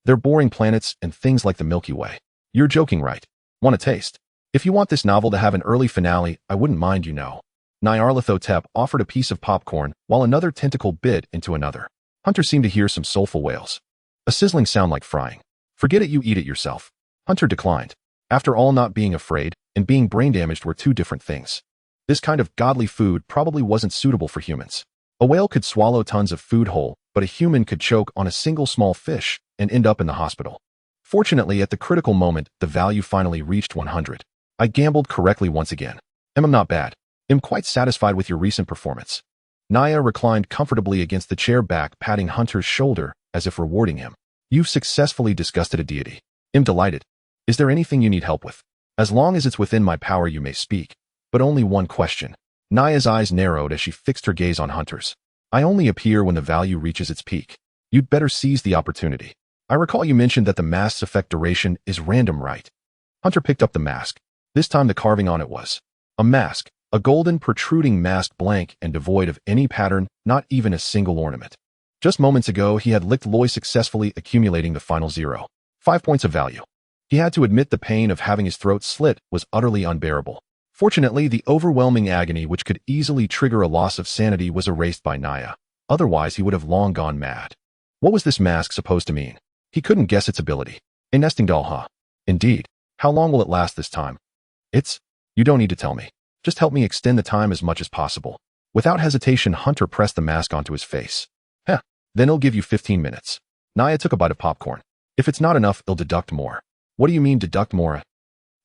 They're boring planets and things like the Milky Way. You're joking, right? Want a taste? If you want this novel to have an early finale, I wouldn't mind, you know. Nyarlathotep offered a piece of popcorn while another tentacle bit into another. Hunter seemed to hear some soulful wails. A sizzling sound like frying. Forget it, you eat it yourself. Hunter declined. After all, not being afraid and being brain damaged were two different things. This kind of godly food probably wasn't suitable for humans. A whale could swallow tons of food whole, but a human could choke on a single small fish and end up in the hospital. Fortunately, at the critical moment, the value finally reached 100. I gambled correctly once again. I'm not bad. I'm quite satisfied with your recent performance. Naya reclined comfortably against the chair back, patting Hunter's shoulder as if rewarding him. You've successfully disgusted a deity. I'm delighted. Is there anything you need help with? As long as it's within my power, you may speak. But only one question. Naya's eyes narrowed as she fixed her gaze on Hunter's. I only appear when the value reaches its peak. You'd better seize the opportunity. I recall you mentioned that the mask's effect duration is random, right? Hunter picked up the mask. This time the carving on it was a mask, a golden protruding mask, blank and devoid of any pattern, not even a single ornament. Just moments ago, he had licked Loy, successfully accumulating the final 0. 5 points of value. He had to admit the pain of having his throat slit was utterly unbearable. Fortunately, the overwhelming agony which could easily trigger a loss of sanity was erased by Naya. Otherwise, he would have long gone mad. What was this mask supposed to mean? He couldn't guess its ability. A nesting doll, huh? Indeed. How long will it last this time? You don't need to tell me. Just help me extend the time as much as possible. Without hesitation, Hunter pressed the mask onto his face. Then I'll give you 15 minutes. Naya took a bite of popcorn. If it's not enough, I'll deduct more. What do you mean deduct more?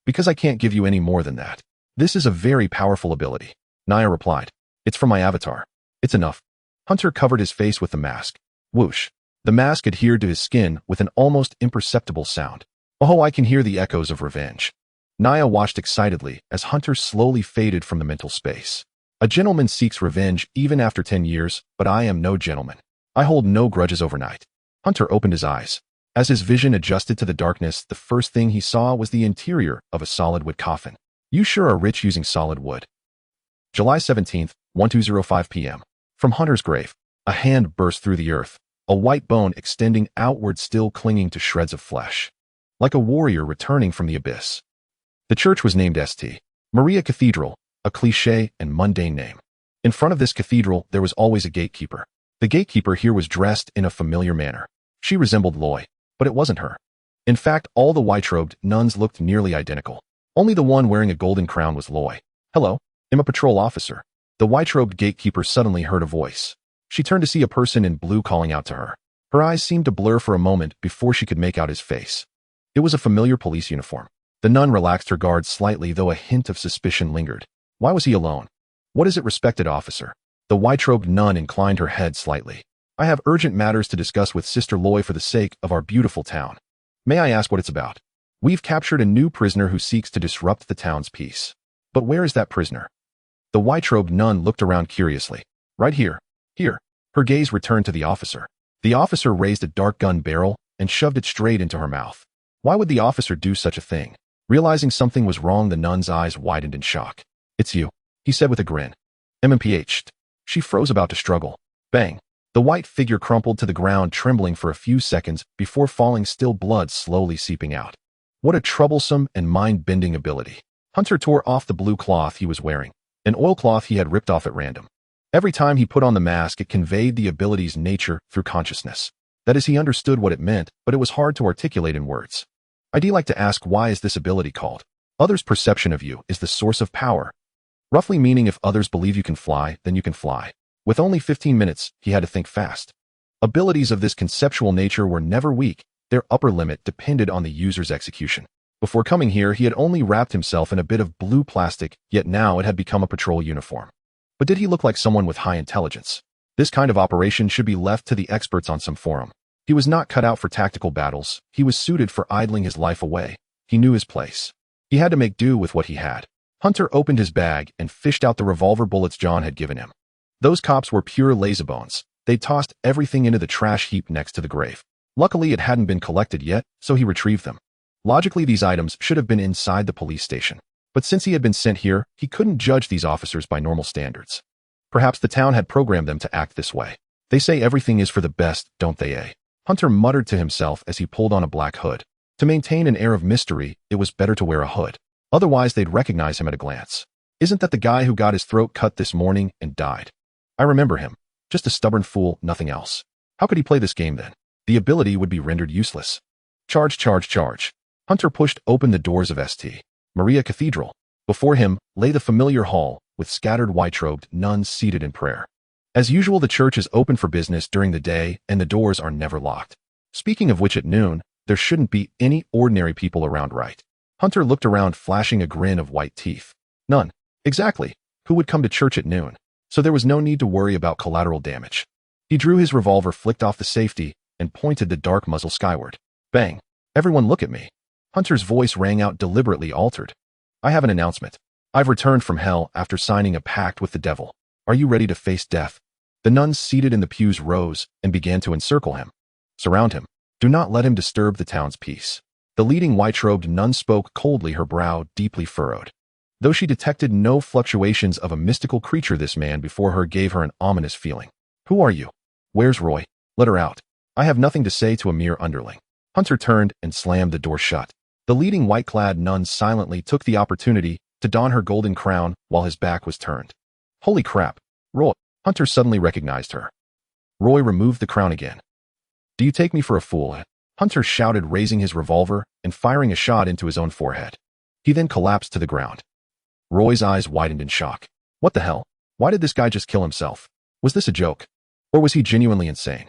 Because I can't give you any more than that. This is a very powerful ability. Naya replied. It's from my avatar. It's enough. Hunter covered his face with the mask. Whoosh. The mask adhered to his skin with an almost imperceptible sound. Oh, I can hear the echoes of revenge. Naya watched excitedly as Hunter slowly faded from the mental space. A gentleman seeks revenge even after 10 years, but I am no gentleman. I hold no grudges overnight. Hunter opened his eyes. As his vision adjusted to the darkness, the first thing he saw was the interior of a solid wood coffin. You sure are rich using solid wood. July 17th, 12:05 p.m. From Hunter's grave, a hand burst through the earth, a white bone extending outward, still clinging to shreds of flesh. Like a warrior returning from the abyss. The church was named St. Maria Cathedral, a cliché and mundane name. In front of this cathedral, there was always a gatekeeper. The gatekeeper here was dressed in a familiar manner. She resembled Loy, but it wasn't her. In fact, all the white-robed nuns looked nearly identical. Only the one wearing a golden crown was Loy. Hello, I'm a patrol officer. The white-robed gatekeeper suddenly heard a voice. She turned to see a person in blue calling out to her. Her eyes seemed to blur for a moment before she could make out his face. It was a familiar police uniform. The nun relaxed her guard slightly, though a hint of suspicion lingered. Why was he alone? What is it, respected officer? The white-robed nun inclined her head slightly. I have urgent matters to discuss with Sister Loy for the sake of our beautiful town. May I ask what it's about? We've captured a new prisoner who seeks to disrupt the town's peace. But where is that prisoner? The white-robed nun looked around curiously. Right here. Here. Her gaze returned to the officer. The officer raised a dark gun barrel and shoved it straight into her mouth. Why would the officer do such a thing? Realizing something was wrong, the nun's eyes widened in shock. It's you, he said with a grin. MMPH'd. She froze, about to struggle. Bang. The white figure crumpled to the ground, trembling for a few seconds before falling still, blood slowly seeping out. What a troublesome and mind-bending ability. Hunter tore off the blue cloth he was wearing. an oilcloth he had ripped off at random. Every time he put on the mask, it conveyed the ability's nature through consciousness. That is, he understood what it meant, but it was hard to articulate in words. I'd like to ask, why is this ability called? Others' perception of you is the source of power. Roughly meaning, if others believe you can fly, then you can fly. With only 15 minutes, he had to think fast. Abilities of this conceptual nature were never weak. Their upper limit depended on the user's execution. Before coming here, he had only wrapped himself in a bit of blue plastic, yet now it had become a patrol uniform. But did he look like someone with high intelligence? This kind of operation should be left to the experts on some forum. He was not cut out for tactical battles. He was suited for idling his life away. He knew his place. He had to make do with what he had. Hunter opened his bag and fished out the revolver bullets John had given him. Those cops were pure lazybones. They'd tossed everything into the trash heap next to the grave. Luckily, it hadn't been collected yet, so he retrieved them. Logically, these items should have been inside the police station. But since he had been sent here, he couldn't judge these officers by normal standards. Perhaps the town had programmed them to act this way. They say everything is for the best, don't they, eh? Hunter muttered to himself as he pulled on a black hood. To maintain an air of mystery, it was better to wear a hood. Otherwise, they'd recognize him at a glance. Isn't that the guy who got his throat cut this morning and died? I remember him. Just a stubborn fool, nothing else. How could he play this game then? The ability would be rendered useless. Charge, charge, charge. Hunter pushed open the doors of St. Maria Cathedral. Before him lay the familiar hall, with scattered white-robed nuns seated in prayer. As usual, the church is open for business during the day, and the doors are never locked. Speaking of which, at noon, there shouldn't be any ordinary people around, right? Hunter looked around, flashing a grin of white teeth. None. Exactly. Who would come to church at noon? So there was no need to worry about collateral damage. He drew his revolver, flicked off the safety, and pointed the dark muzzle skyward. Bang. Everyone look at me. Hunter's voice rang out, deliberately altered. I have an announcement. I've returned from hell after signing a pact with the devil. Are you ready to face death? The nuns seated in the pews rose and began to encircle him. Surround him. Do not let him disturb the town's peace. The leading white-robed nun spoke coldly, her brow deeply furrowed. Though she detected no fluctuations of a mystical creature, this man before her gave her an ominous feeling. Who are you? Where's Roy? Let her out. I have nothing to say to a mere underling. Hunter turned and slammed the door shut. The leading white-clad nun silently took the opportunity to don her golden crown while his back was turned. Holy crap. Roy. Hunter suddenly recognized her. Roy removed the crown again. Do you take me for a fool? Hunter shouted, raising his revolver and firing a shot into his own forehead. He then collapsed to the ground. Roy's eyes widened in shock. What the hell? Why did this guy just kill himself? Was this a joke? Or was he genuinely insane?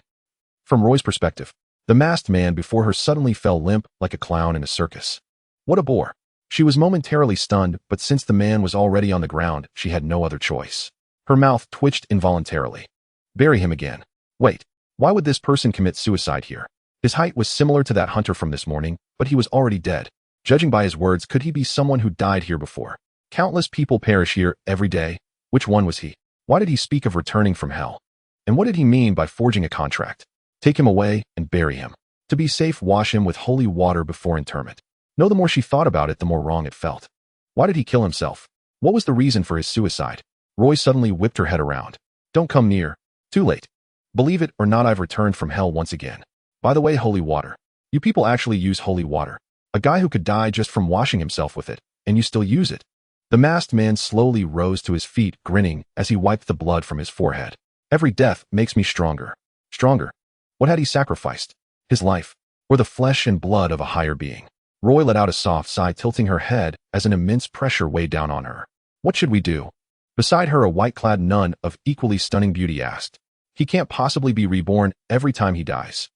From Roy's perspective, the masked man before her suddenly fell limp like a clown in a circus. What a bore. She was momentarily stunned, but since the man was already on the ground, she had no other choice. Her mouth twitched involuntarily. Bury him again. Wait, why would this person commit suicide here? His height was similar to that Hunter from this morning, but he was already dead. Judging by his words, could he be someone who died here before? Countless people perish here every day. Which one was he? Why did he speak of returning from hell? And what did he mean by forging a contract? Take him away and bury him. To be safe, wash him with holy water before interment. No, the more she thought about it, the more wrong it felt. Why did he kill himself? What was the reason for his suicide? Roy suddenly whipped her head around. Don't come near. Too late. Believe it or not, I've returned from hell once again. By the way, holy water. You people actually use holy water. A guy who could die just from washing himself with it, and you still use it. The masked man slowly rose to his feet, grinning as he wiped the blood from his forehead. Every death makes me stronger. Stronger. What had he sacrificed? His life, or the flesh and blood of a higher being? Roy let out a soft sigh, tilting her head as an immense pressure weighed down on her. What should we do? Beside her, a white-clad nun of equally stunning beauty asked. He can't possibly be reborn every time he dies.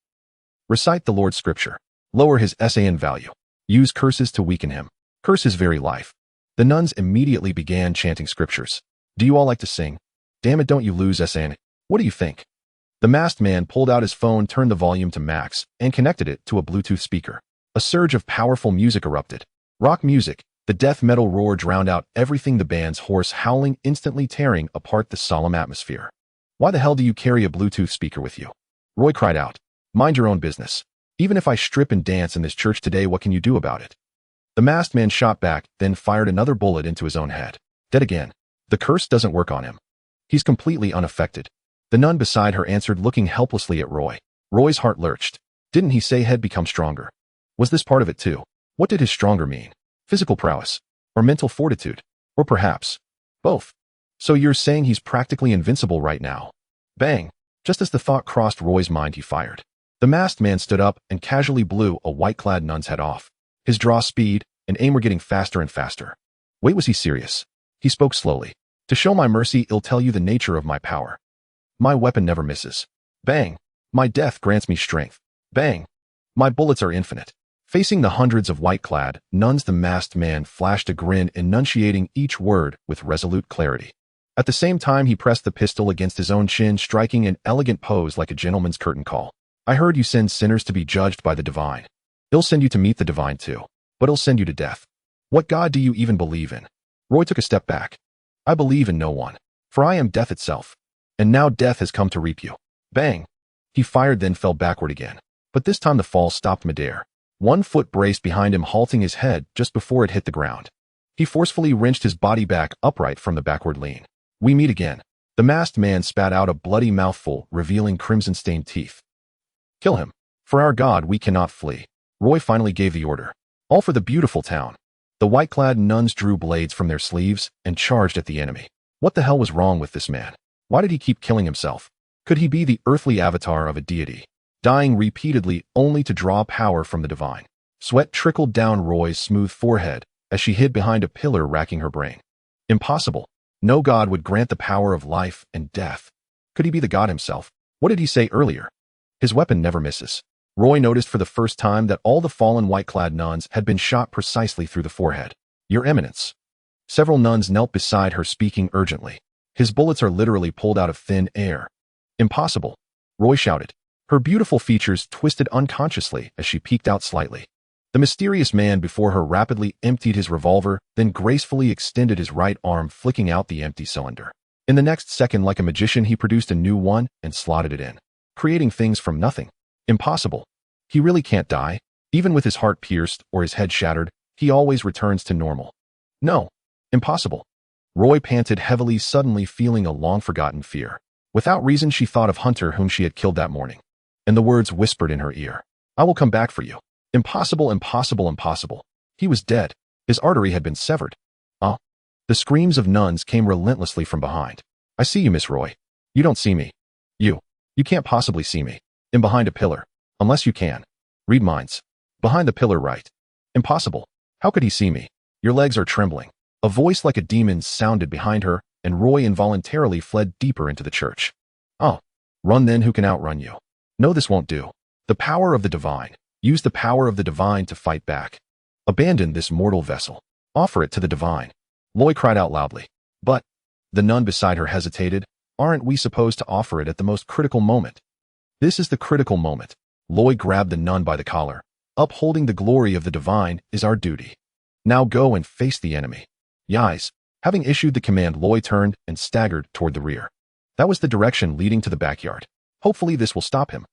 Recite the Lord's scripture. Lower his SAN value. Use curses to weaken him. Curse his very life. The nuns immediately began chanting scriptures. Do you all like to sing? Damn it, don't you lose SAN. What do you think? The masked man pulled out his phone, turned the volume to max, and connected it to a Bluetooth speaker. A surge of powerful music erupted. Rock music. The death metal roar drowned out everything, the band's hoarse howling instantly tearing apart the solemn atmosphere. Why the hell do you carry a Bluetooth speaker with you? Roy cried out. Mind your own business. Even if I strip and dance in this church today, what can you do about it? The masked man shot back, then fired another bullet into his own head. Dead again. The curse doesn't work on him. He's completely unaffected. The nun beside her answered, looking helplessly at Roy. Roy's heart lurched. Didn't he say he'd become stronger? Was this part of it too? What did his stronger mean? Physical prowess? Or mental fortitude? Or perhaps both? So you're saying he's practically invincible right now? Bang! Just as the thought crossed Roy's mind, he fired. The masked man stood up and casually blew a white-clad nun's head off. His draw speed and aim were getting faster and faster. Wait, was he serious? He spoke slowly. To show my mercy, I'll tell you the nature of my power. My weapon never misses. Bang! My death grants me strength. Bang! My bullets are infinite. Facing the hundreds of white-clad nuns, the masked man flashed a grin, enunciating each word with resolute clarity. At the same time, he pressed the pistol against his own chin, striking an elegant pose like a gentleman's curtain call. I heard you send sinners to be judged by the divine. I'll send you to meet the divine too, but I'll send you to death. What God do you even believe in? Roy took a step back. I believe in no one, for I am death itself. And now death has come to reap you. Bang! He fired, then fell backward again. But this time the fall stopped midair. One foot braced behind him, halting his head just before it hit the ground. He forcefully wrenched his body back upright from the backward lean. We meet again. The masked man spat out a bloody mouthful, revealing crimson-stained teeth. Kill him. For our God we cannot flee. Roy finally gave the order. All for the beautiful town. The white-clad nuns drew blades from their sleeves and charged at the enemy. What the hell was wrong with this man? Why did he keep killing himself? Could he be the earthly avatar of a deity, dying repeatedly only to draw power from the divine? Sweat trickled down Roy's smooth forehead as she hid behind a pillar, racking her brain. Impossible. No God would grant the power of life and death. Could he be the God himself? What did he say earlier? His weapon never misses. Roy noticed for the first time that all the fallen white-clad nuns had been shot precisely through the forehead. Your Eminence. Several nuns knelt beside her, speaking urgently. His bullets are literally pulled out of thin air. Impossible. Roy shouted. Her beautiful features twisted unconsciously as she peeked out slightly. The mysterious man before her rapidly emptied his revolver, then gracefully extended his right arm, flicking out the empty cylinder. In the next second, like a magician, he produced a new one and slotted it in, creating things from nothing. Impossible. He really can't die. Even with his heart pierced or his head shattered, he always returns to normal. No. Impossible. Roy panted heavily, suddenly feeling a long-forgotten fear. Without reason, she thought of Hunter, whom she had killed that morning. And the words whispered in her ear. I will come back for you. Impossible, impossible, impossible. He was dead. His artery had been severed. Oh. The screams of nuns came relentlessly from behind. I see you, Miss Roy. You don't see me. You can't possibly see me. I'm behind a pillar. Unless you can. Read minds. Behind the pillar, right. Impossible. How could he see me? Your legs are trembling. A voice like a demon's sounded behind her, and Roy involuntarily fled deeper into the church. Oh. Run then, who can outrun you? No, this won't do. The power of the divine. Use the power of the divine to fight back. Abandon this mortal vessel. Offer it to the divine. Roy cried out loudly. But the nun beside her hesitated. Aren't we supposed to offer it at the most critical moment? This is the critical moment. Roy grabbed the nun by the collar. Upholding the glory of the divine is our duty. Now go and face the enemy. Yais. Having issued the command, Roy turned and staggered toward the rear. That was the direction leading to the backyard. Hopefully this will stop him.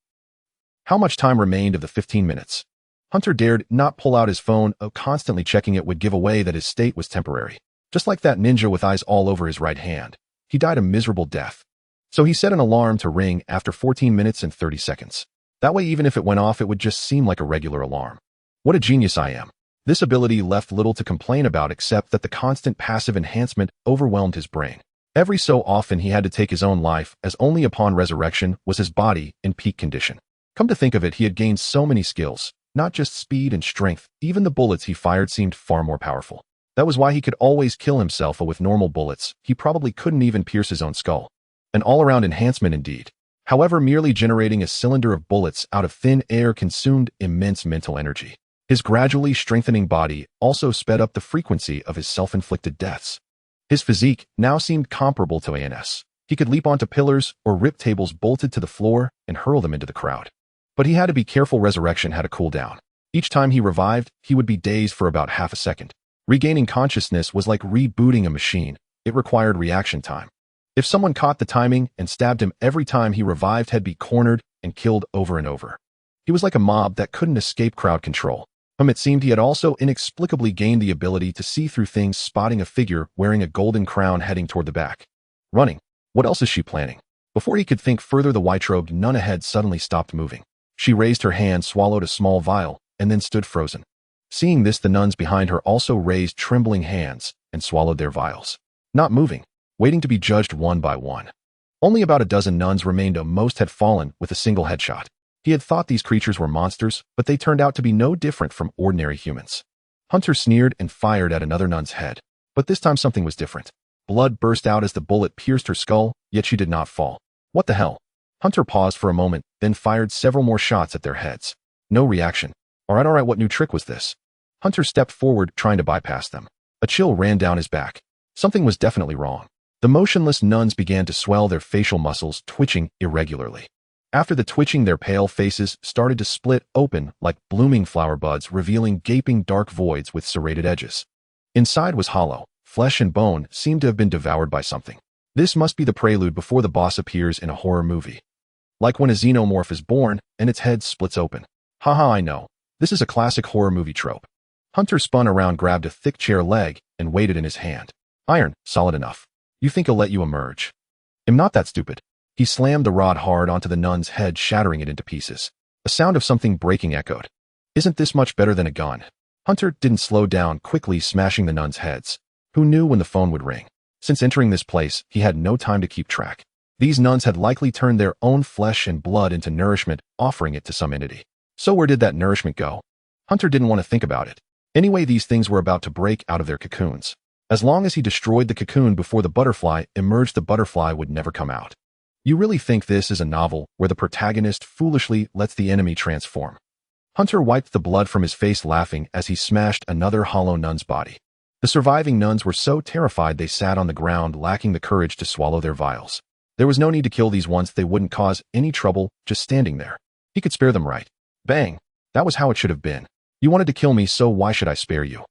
How much time remained of the 15 minutes? Hunter dared not pull out his phone, constantly checking it would give away that his state was temporary. Just like that ninja with eyes all over his right hand. He died a miserable death. So he set an alarm to ring after 14 minutes and 30 seconds. That way, even if it went off, it would just seem like a regular alarm. What a genius I am. This ability left little to complain about except that the constant passive enhancement overwhelmed his brain. Every so often he had to take his own life, as only upon resurrection was his body in peak condition. Come to think of it, he had gained so many skills, not just speed and strength. Even the bullets he fired seemed far more powerful. That was why he could always kill himself with normal bullets. He probably couldn't even pierce his own skull. An all-around enhancement indeed. However, merely generating a cylinder of bullets out of thin air consumed immense mental energy. His gradually strengthening body also sped up the frequency of his self-inflicted deaths. His physique now seemed comparable to ANS. He could leap onto pillars or rip tables bolted to the floor and hurl them into the crowd. But he had to be careful. Resurrection had a cooldown. Each time he revived, he would be dazed for about half a second. Regaining consciousness was like rebooting a machine. It required reaction time. If someone caught the timing and stabbed him every time he revived, he'd be cornered and killed over and over. He was like a mob that couldn't escape crowd control. It seemed he had also inexplicably gained the ability to see through things, spotting a figure wearing a golden crown heading toward the back. Running. What else is she planning? Before he could think further, the white-robed nun ahead suddenly stopped moving. She raised her hand, swallowed a small vial, and then stood frozen. Seeing this, the nuns behind her also raised trembling hands and swallowed their vials. Not moving. waiting to be judged one by one. Only about a dozen nuns remained. Most had fallen with a single headshot. He had thought these creatures were monsters, but they turned out to be no different from ordinary humans. Hunter sneered and fired at another nun's head. But this time something was different. Blood burst out as the bullet pierced her skull, yet she did not fall. What the hell? Hunter paused for a moment, then fired several more shots at their heads. No reaction. Alright, what new trick was this? Hunter stepped forward, trying to bypass them. A chill ran down his back. Something was definitely wrong. The motionless nuns began to swell, their facial muscles twitching irregularly. After the twitching, their pale faces started to split open like blooming flower buds, revealing gaping dark voids with serrated edges. Inside was hollow. Flesh and bone seemed to have been devoured by something. This must be the prelude before the boss appears in a horror movie. Like when a xenomorph is born and its head splits open. Haha, I know. This is a classic horror movie trope. Hunter spun around, grabbed a thick chair leg, and weighed it in his hand. Iron, solid enough. You think he'll let you emerge? I'm not that stupid. He slammed the rod hard onto the nun's head, shattering it into pieces. A sound of something breaking echoed. Isn't this much better than a gun? Hunter didn't slow down, quickly smashing the nuns' heads. Who knew when the phone would ring? Since entering this place, he had no time to keep track. These nuns had likely turned their own flesh and blood into nourishment, offering it to some entity. So where did that nourishment go? Hunter didn't want to think about it. Anyway, these things were about to break out of their cocoons. As long as he destroyed the cocoon before the butterfly emerged, the butterfly would never come out. You really think this is a novel where the protagonist foolishly lets the enemy transform? Hunter wiped the blood from his face, laughing as he smashed another hollow nun's body. The surviving nuns were so terrified they sat on the ground, lacking the courage to swallow their vials. There was no need to kill these ones. They wouldn't cause any trouble just standing there. He could spare them, right? Bang! That was how it should have been. You wanted to kill me, so why should I spare you?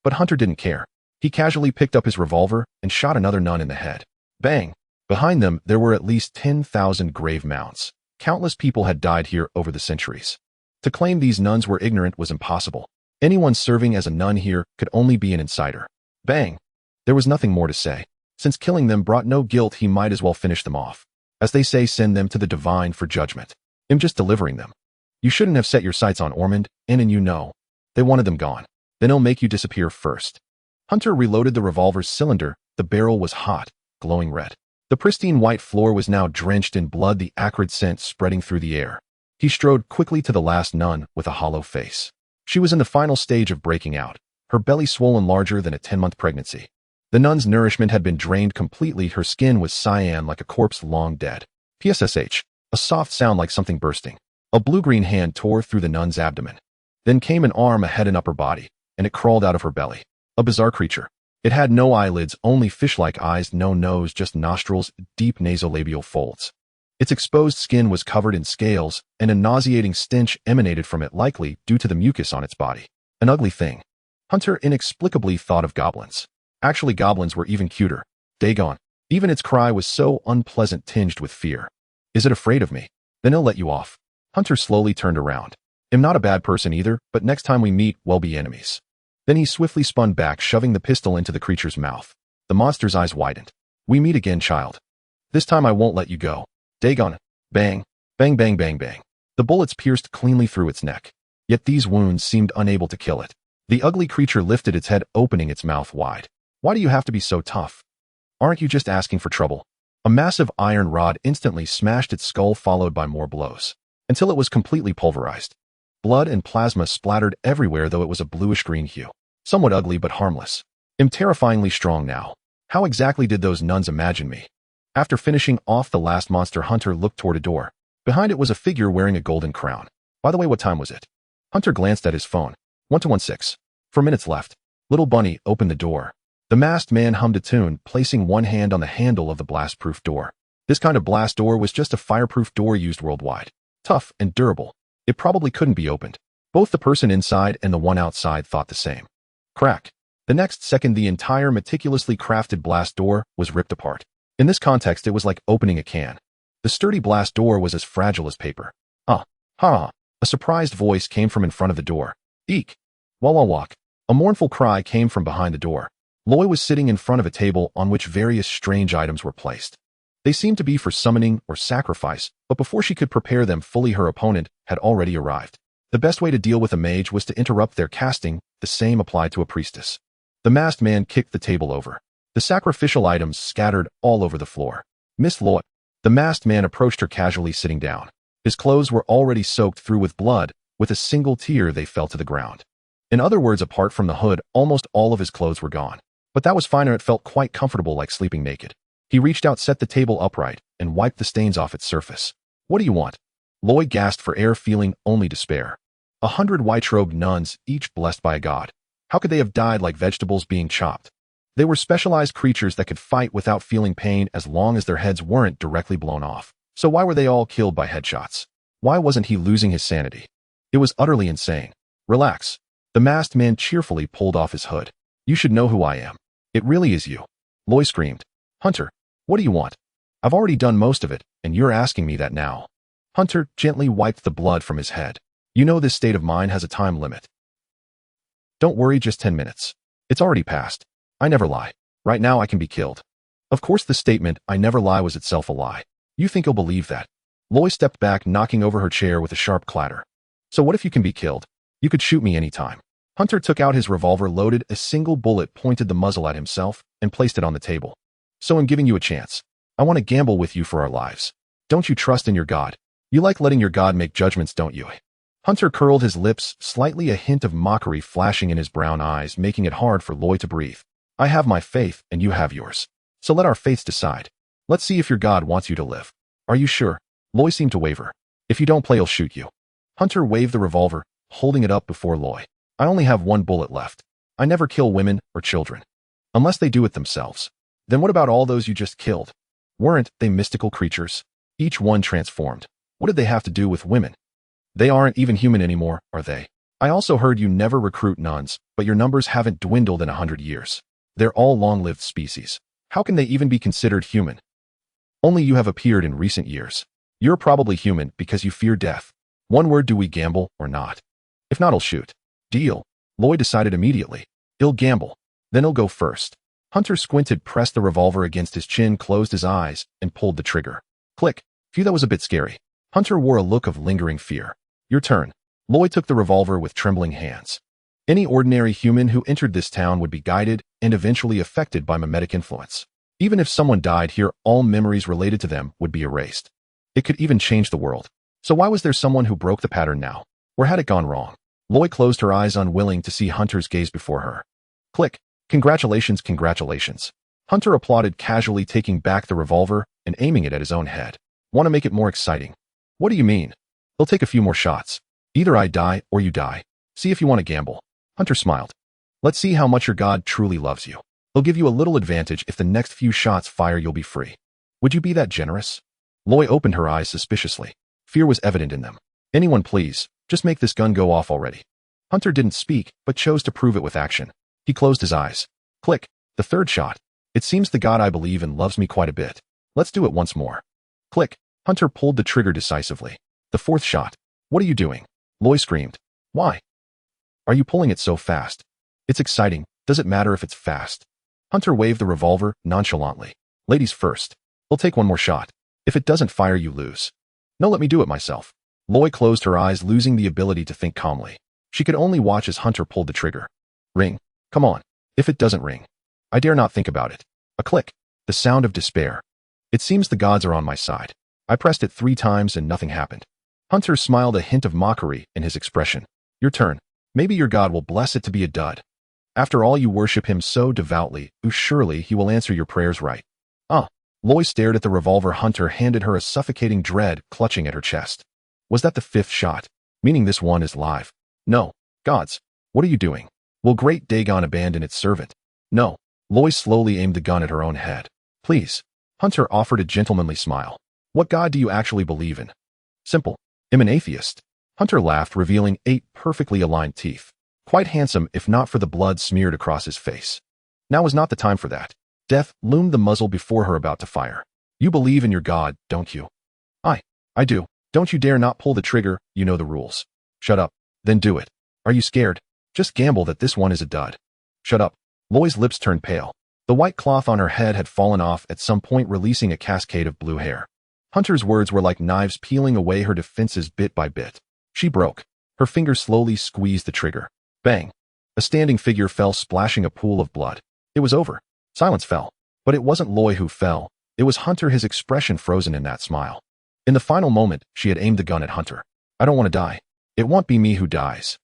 But Hunter didn't care. He casually picked up his revolver and shot another nun in the head. Bang! Behind them, there were at least 10,000 grave mounds. Countless people had died here over the centuries. To claim these nuns were ignorant was impossible. Anyone serving as a nun here could only be an insider. Bang! There was nothing more to say. Since killing them brought no guilt, he might as well finish them off. As they say, send them to the divine for judgment. I'm just delivering them. You shouldn't have set your sights on Ormond, and you know. They wanted them gone. Then he'll make you disappear first. Hunter reloaded the revolver's cylinder. The barrel was hot, glowing red. The pristine white floor was now drenched in blood, the acrid scent spreading through the air. He strode quickly to the last nun with a hollow face. She was in the final stage of breaking out, her belly swollen larger than a 10-month pregnancy. The nun's nourishment had been drained completely. Her skin was cyan like a corpse long dead. PSSH. A soft sound like something bursting. A blue-green hand tore through the nun's abdomen. Then came an arm, a head, and upper body, and it crawled out of her belly. A bizarre creature. It had no eyelids, only fish-like eyes, no nose, just nostrils, deep nasolabial folds. Its exposed skin was covered in scales, and a nauseating stench emanated from it, likely due to the mucus on its body. An ugly thing. Hunter inexplicably thought of goblins. Actually, goblins were even cuter. Dagon. Even its cry was so unpleasant, tinged with fear. Is it afraid of me? Then he'll let you off. Hunter slowly turned around. I'm not a bad person either, but next time we meet, we'll be enemies. Then he swiftly spun back, shoving the pistol into the creature's mouth. The monster's eyes widened. We meet again, child. This time I won't let you go. Dagon. Bang. Bang, bang, bang, bang. The bullets pierced cleanly through its neck. Yet these wounds seemed unable to kill it. The ugly creature lifted its head, opening its mouth wide. Why do you have to be so tough? Aren't you just asking for trouble? A massive iron rod instantly smashed its skull, followed by more blows, until it was completely pulverized. Blood and plasma splattered everywhere, though it was a bluish-green hue. Somewhat ugly but harmless. I'm terrifyingly strong now. How exactly did those nuns imagine me? After finishing off the last monster, Hunter looked toward a door. Behind it was a figure wearing a golden crown. By the way, what time was it? Hunter glanced at his phone. 1:16. 4 minutes left. Little Bunny opened the door. The masked man hummed a tune, placing one hand on the handle of the blast-proof door. This kind of blast door was just a fireproof door used worldwide. Tough and durable. It probably couldn't be opened. Both the person inside and the one outside thought the same. Crack. The next second, the entire meticulously crafted blast door was ripped apart. In this context, it was like opening a can. The sturdy blast door was as fragile as paper. Ha! A surprised voice came from in front of the door. Eek! Walk. A mournful cry came from behind the door. Loy was sitting in front of a table on which various strange items were placed. They seemed to be for summoning or sacrifice, but before she could prepare them fully, her opponent had already arrived. The best way to deal with a mage was to interrupt their casting. The same applied to a priestess. The masked man kicked the table over. The sacrificial items scattered all over the floor. Miss Loy. The masked man approached her casually, sitting down. His clothes were already soaked through with blood. With a single tear, they fell to the ground. In other words, apart from the hood, almost all of his clothes were gone. But that was fine, and it felt quite comfortable, like sleeping naked. He reached out, set the table upright, and wiped the stains off its surface. What do you want? Loy gasped for air, feeling only despair. 100 white-robed nuns, each blessed by a god. How could they have died like vegetables being chopped? They were specialized creatures that could fight without feeling pain as long as their heads weren't directly blown off. So why were they all killed by headshots? Why wasn't he losing his sanity? It was utterly insane. Relax. The masked man cheerfully pulled off his hood. You should know who I am. It really is you. Loy screamed. Hunter, what do you want? I've already done most of it, and you're asking me that now. Hunter gently wiped the blood from his head. You know this state of mind has a time limit. Don't worry, just 10 minutes. It's already passed. I never lie. Right now I can be killed. Of course the statement, I never lie, was itself a lie. You think you'll believe that? Loy stepped back, knocking over her chair with a sharp clatter. So what if you can be killed? You could shoot me anytime. Hunter took out his revolver, loaded a single bullet, pointed the muzzle at himself, and placed it on the table. So I'm giving you a chance. I want to gamble with you for our lives. Don't you trust in your god? You like letting your god make judgments, don't you? Hunter curled his lips, slightly a hint of mockery flashing in his brown eyes, making it hard for Loy to breathe. I have my faith, and you have yours. So let our faiths decide. Let's see if your god wants you to live. Are you sure? Loy seemed to waver. If you don't play, I'll shoot you. Hunter waved the revolver, holding it up before Loy. I only have one bullet left. I never kill women or children. Unless they do it themselves. Then what about all those you just killed? Weren't they mystical creatures? Each one transformed. What did they have to do with women? They aren't even human anymore, are they? I also heard you never recruit nuns, but your numbers haven't dwindled in 100 years. They're all long-lived species. How can they even be considered human? Only you have appeared in recent years. You're probably human because you fear death. One word, do we gamble or not? If not, I'll shoot. Deal. Loy decided immediately. He'll gamble. Then he'll go first. Hunter squinted, pressed the revolver against his chin, closed his eyes, and pulled the trigger. Click. Phew, that was a bit scary. Hunter wore a look of lingering fear. Your turn. Loy took the revolver with trembling hands. Any ordinary human who entered this town would be guided and eventually affected by mimetic influence. Even if someone died here, all memories related to them would be erased. It could even change the world. So why was there someone who broke the pattern now? Or had it gone wrong? Loy closed her eyes, unwilling to see Hunter's gaze before her. Click. Congratulations, congratulations. Hunter applauded, casually taking back the revolver and aiming it at his own head. Want to make it more exciting? What do you mean? He'll take a few more shots. Either I die or you die. See if you want to gamble. Hunter smiled. Let's see how much your god truly loves you. He'll give you a little advantage. If the next few shots fire, you'll be free. Would you be that generous? Loy opened her eyes suspiciously. Fear was evident in them. Anyone, please. Just make this gun go off already. Hunter didn't speak, but chose to prove it with action. He closed his eyes. Click. The third shot. It seems the god I believe in loves me quite a bit. Let's do it once more. Click. Hunter pulled the trigger decisively. The fourth shot. What are you doing? Loy screamed. Why? Are you pulling it so fast? It's exciting. Does it matter if it's fast? Hunter waved the revolver nonchalantly. Ladies first. We'll take one more shot. If it doesn't fire, you lose. No, let me do it myself. Loy closed her eyes, losing the ability to think calmly. She could only watch as Hunter pulled the trigger. Ring. Come on. If it doesn't ring, I dare not think about it. A click. The sound of despair. It seems the gods are on my side. I pressed it 3 times and nothing happened. Hunter smiled, a hint of mockery in his expression. Your turn. Maybe your god will bless it to be a dud. After all, you worship him so devoutly, surely he will answer your prayers, right? Loy stared at the revolver Hunter handed her, a suffocating dread clutching at her chest. Was that the 5th shot? Meaning this one is live? No. Gods. What are you doing? Will great Dagon abandon its servant? No. Loy slowly aimed the gun at her own head. Please. Hunter offered a gentlemanly smile. What god do you actually believe in? Simple. I'm an atheist. Hunter laughed, revealing 8 perfectly aligned teeth. Quite handsome if not for the blood smeared across his face. Now was not the time for that. Death loomed the muzzle before her, about to fire. You believe in your god, don't you? I do. Don't you dare not pull the trigger, you know the rules. Shut up. Then do it. Are you scared? Just gamble that this one is a dud. Shut up. Loy's lips turned pale. The white cloth on her head had fallen off at some point, releasing a cascade of blue hair. Hunter's words were like knives peeling away her defenses bit by bit. She broke. Her fingers slowly squeezed the trigger. Bang. A standing figure fell, splashing a pool of blood. It was over. Silence fell. But it wasn't Loy who fell. It was Hunter, his expression frozen in that smile. In the final moment, she had aimed the gun at Hunter. I don't want to die. It won't be me who dies.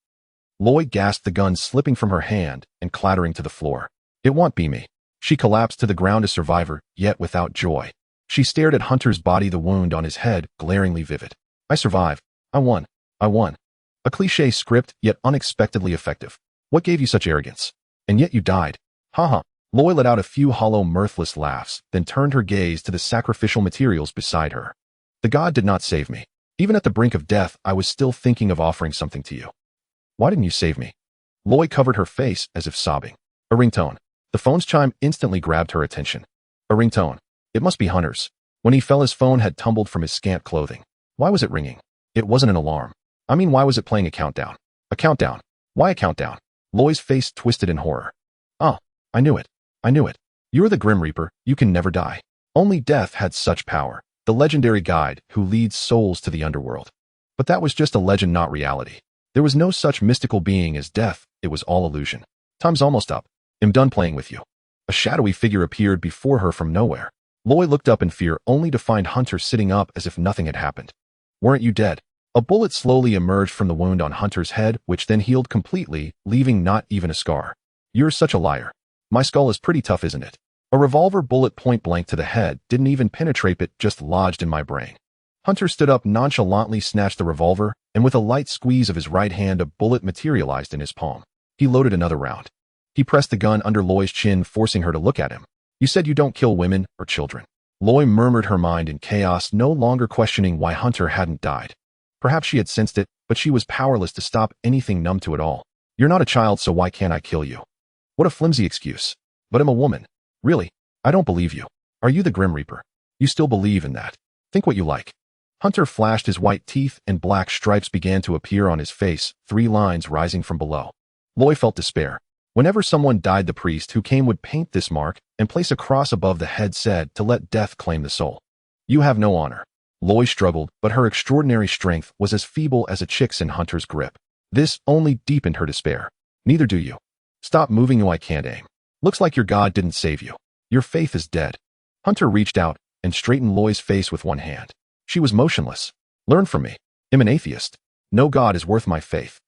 Loy gasped, the gun slipping from her hand and clattering to the floor. It won't be me. She collapsed to the ground, a survivor, yet without joy. She stared at Hunter's body, the wound on his head glaringly vivid. I survived. I won. I won. A cliché script, yet unexpectedly effective. What gave you such arrogance? And yet you died. Haha. Loy let out a few hollow, mirthless laughs, then turned her gaze to the sacrificial materials beside her. The god did not save me. Even at the brink of death, I was still thinking of offering something to you. Why didn't you save me? Loy covered her face as if sobbing. A ringtone. The phone's chime instantly grabbed her attention. A ringtone. It must be Hunter's. When he fell, his phone had tumbled from his scant clothing. Why was it ringing? It wasn't an alarm. I mean, why was it playing a countdown? A countdown. Why a countdown? Loy's face twisted in horror. Oh, I knew it. I knew it. You're the Grim Reaper. You can never die. Only death had such power. The legendary guide who leads souls to the underworld. But that was just a legend, not reality. There was no such mystical being as death. It was all illusion. Time's almost up. I'm done playing with you. A shadowy figure appeared before her from nowhere. Loy looked up in fear, only to find Hunter sitting up as if nothing had happened. Weren't you dead? A bullet slowly emerged from the wound on Hunter's head, which then healed completely, leaving not even a scar. You're such a liar. My skull is pretty tough, isn't it? A revolver bullet point blank to the head didn't even penetrate it, just lodged in my brain. Hunter stood up, nonchalantly snatched the revolver, and with a light squeeze of his right hand, a bullet materialized in his palm. He loaded another round. He pressed the gun under Loy's chin, forcing her to look at him. You said you don't kill women or children. Loy murmured, her mind in chaos, no longer questioning why Hunter hadn't died. Perhaps she had sensed it, but she was powerless to stop anything, numb to it all. You're not a child, so why can't I kill you? What a flimsy excuse. But I'm a woman. Really? I don't believe you. Are you the Grim Reaper? You still believe in that? Think what you like. Hunter flashed his white teeth, and black stripes began to appear on his face, 3 lines rising from below. Loy felt despair. Whenever someone died, the priest who came would paint this mark and place a cross above the head, said to let death claim the soul. You have no honor. Loy struggled, but her extraordinary strength was as feeble as a chick's in Hunter's grip. This only deepened her despair. Neither do you. Stop moving, you. I can't aim. Looks like your god didn't save you. Your faith is dead. Hunter reached out and straightened Loy's face with one hand. She was motionless. Learn from me. I'm an atheist. No god is worth my faith.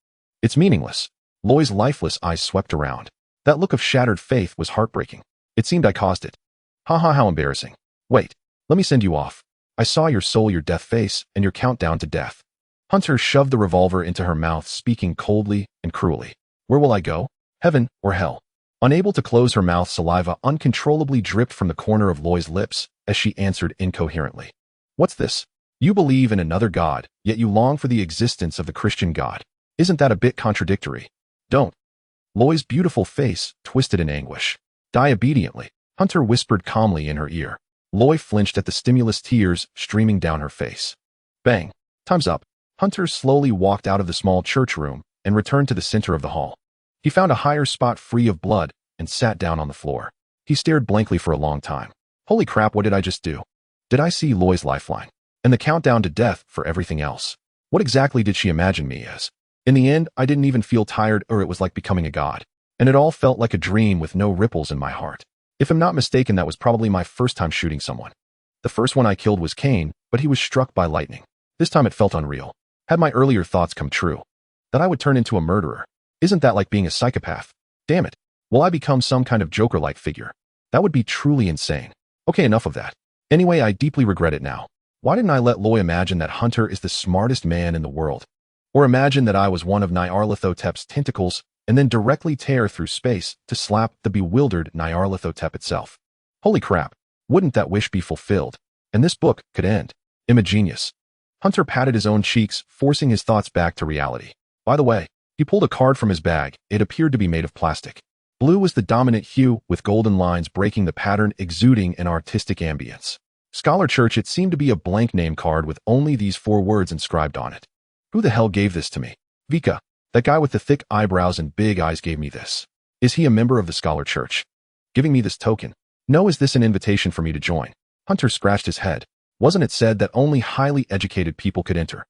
It's meaningless. Loy's lifeless eyes swept around. That look of shattered faith was heartbreaking. It seemed I caused it. Ha, how embarrassing. Wait, let me send you off. I saw your soul, your death face, and your countdown to death. Hunter shoved the revolver into her mouth, speaking coldly and cruelly. Where will I go? Heaven or hell? Unable to close her mouth, saliva uncontrollably dripped from the corner of Loy's lips as she answered incoherently. What's this? You believe in another god, yet you long for the existence of the Christian God. Isn't that a bit contradictory? Don't. Loy's beautiful face twisted in anguish. Die obediently, Hunter whispered calmly in her ear. Loy flinched at the stimulus, tears streaming down her face. Bang. Time's up. Hunter slowly walked out of the small church room and returned to the center of the hall. He found a higher spot free of blood and sat down on the floor. He stared blankly for a long time. Holy crap, what did I just do? Did I see Loy's lifeline? And the countdown to death for everything else? What exactly did she imagine me as? In the end, I didn't even feel tired, or it was like becoming a god. And it all felt like a dream with no ripples in my heart. If I'm not mistaken, that was probably my first time shooting someone. The first one I killed was Cain, but he was struck by lightning. This time it felt unreal. Had my earlier thoughts come true? That I would turn into a murderer. Isn't that like being a psychopath? Damn it. Will I become some kind of Joker-like figure? That would be truly insane. Okay, enough of that. Anyway, I deeply regret it now. Why didn't I let Loy imagine that Hunter is the smartest man in the world? Or imagine that I was one of Nyarlathotep's tentacles and then directly tear through space to slap the bewildered Nyarlathotep itself? Holy crap. Wouldn't that wish be fulfilled? And this book could end. I'm a genius. Hunter patted his own cheeks, forcing his thoughts back to reality. By the way, he pulled a card from his bag. It appeared to be made of plastic. Blue was the dominant hue, with golden lines breaking the pattern, exuding an artistic ambience. Scholar Church. It seemed to be a blank name card with only these 4 words inscribed on it. Who the hell gave this to me? Vika. That guy with the thick eyebrows and big eyes gave me this. Is he a member of the Scholar Church? Giving me this token? No, is this an invitation for me to join? Hunter scratched his head. Wasn't it said that only highly educated people could enter?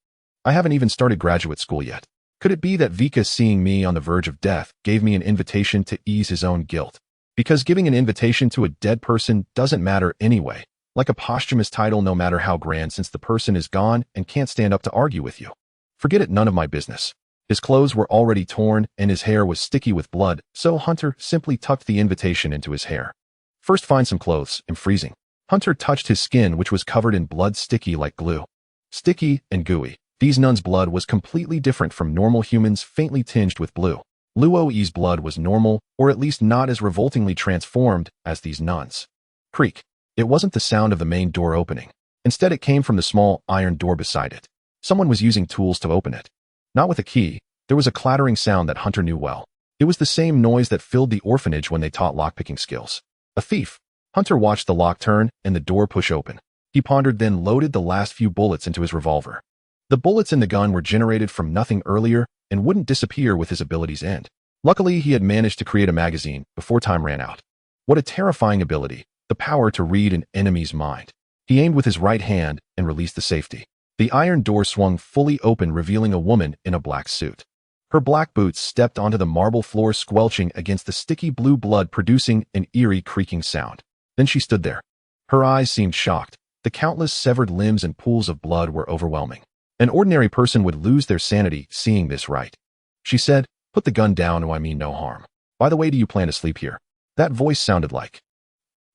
I haven't even started graduate school yet. Could it be that Vika, seeing me on the verge of death, gave me an invitation to ease his own guilt? Because giving an invitation to a dead person doesn't matter anyway, like a posthumous title no matter how grand since the person is gone and can't stand up to argue with you. Forget it, none of my business. His clothes were already torn and his hair was sticky with blood, so Hunter simply tucked the invitation into his hair. First find some clothes, I'm freezing. Hunter touched his skin which was covered in blood sticky like glue. Sticky and gooey. These nuns' blood was completely different from normal humans faintly tinged with blue. Luoyi's blood was normal, or at least not as revoltingly transformed as these nuns. Creak. It wasn't the sound of the main door opening. Instead it came from the small iron door beside it. Someone was using tools to open it. Not with a key. There was a clattering sound that Hunter knew well. It was the same noise that filled the orphanage when they taught lockpicking skills. A thief. Hunter watched the lock turn and the door push open. He pondered, then loaded the last few bullets into his revolver. The bullets in the gun were generated from nothing earlier and wouldn't disappear with his abilities end. Luckily, he had managed to create a magazine before time ran out. What a terrifying ability, the power to read an enemy's mind. He aimed with his right hand and released the safety. The iron door swung fully open, revealing a woman in a black suit. Her black boots stepped onto the marble floor, squelching against the sticky blue blood, producing an eerie creaking sound. Then she stood there. Her eyes seemed shocked. The countless severed limbs and pools of blood were overwhelming. An ordinary person would lose their sanity seeing this, right? She said, "Put the gun down, I mean no harm. By the way, do you plan to sleep here?" That voice sounded like,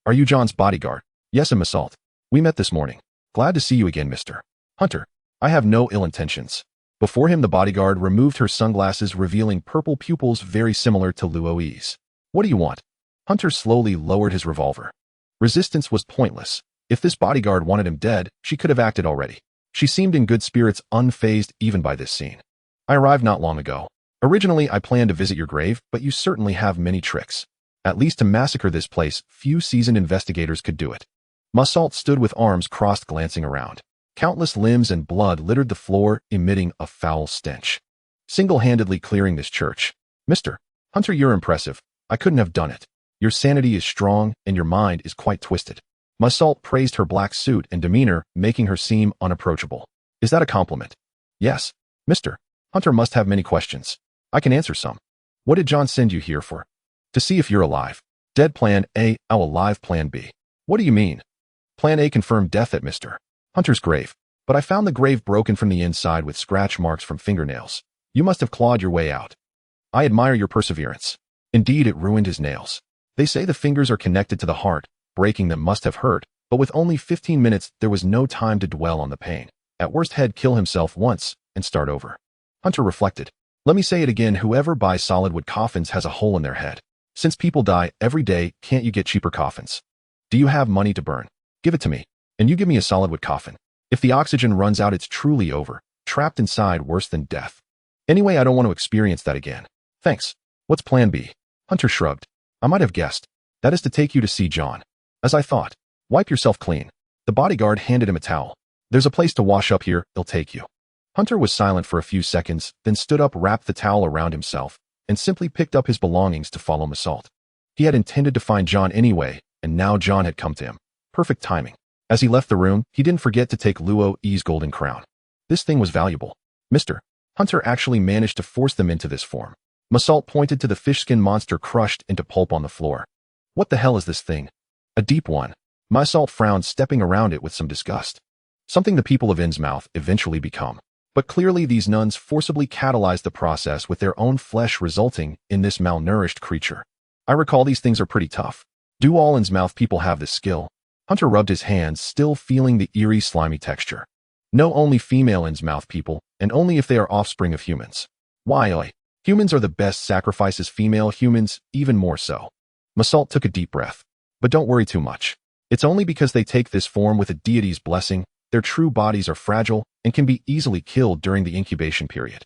"Are you John's bodyguard?" "Yes, I'm Assault. We met this morning. Glad to see you again, Mr. Hunter. I have no ill intentions." Before him, the bodyguard removed her sunglasses, revealing purple pupils very similar to Luoyi's. "What do you want?" Hunter slowly lowered his revolver. Resistance was pointless. If this bodyguard wanted him dead, she could have acted already. She seemed in good spirits, unfazed even by this scene. "I arrived not long ago. Originally, I planned to visit your grave, but you certainly have many tricks. At least to massacre this place, few seasoned investigators could do it." Massault stood with arms crossed, glancing around. Countless limbs and blood littered the floor, emitting a foul stench. "Single-handedly clearing this church. Mr. Hunter, you're impressive. I couldn't have done it. Your sanity is strong, and your mind is quite twisted." Massault praised her black suit and demeanor, making her seem unapproachable. "Is that a compliment?" "Yes. Mr. Hunter must have many questions. I can answer some." "What did John send you here for?" "To see if you're alive." "Dead plan A, I'll alive plan B." "What do you mean?" "Plan A confirmed death at Mr. Hunter's grave, but I found the grave broken from the inside with scratch marks from fingernails. You must have clawed your way out." "I admire your perseverance." Indeed, it ruined his nails. They say the fingers are connected to the heart. Breaking them must have hurt, but with only 15 minutes, there was no time to dwell on the pain. At worst, he'd kill himself once and start over. Hunter reflected. "Let me say it again, whoever buys solid wood coffins has a hole in their head. Since people die every day, can't you get cheaper coffins? Do you have money to burn? Give it to me, and you give me a solid wood coffin. If the oxygen runs out, it's truly over. Trapped inside, worse than death. Anyway, I don't want to experience that again. Thanks. What's plan B?" Hunter shrugged. "I might have guessed. That is to take you to see John." "As I thought. Wipe yourself clean." The bodyguard handed him a towel. "There's a place to wash up here, it'll take you." Hunter was silent for a few seconds, then stood up, wrapped the towel around himself, and simply picked up his belongings to follow Massault. He had intended to find John anyway, and now John had come to him. Perfect timing. As he left the room, he didn't forget to take Luoyi's golden crown. This thing was valuable. Mr. Hunter actually managed to force them into this form. Massault pointed to the fishskin monster crushed into pulp on the floor. "What the hell is this thing?" "A deep one." Massault frowned, stepping around it with some disgust. "Something the people of Innsmouth eventually become. But clearly these nuns forcibly catalyzed the process with their own flesh, resulting in this malnourished creature. I recall these things are pretty tough. Do all Innsmouth people have this skill?" Hunter rubbed his hands, still feeling the eerie, slimy texture. "No, only female Innsmouth people, and only if they are offspring of humans." "Why? Humans are the best sacrifices, female humans even more so." Massault took a deep breath. "But don't worry too much. It's only because they take this form with a deity's blessing. Their true bodies are fragile and can be easily killed during the incubation period."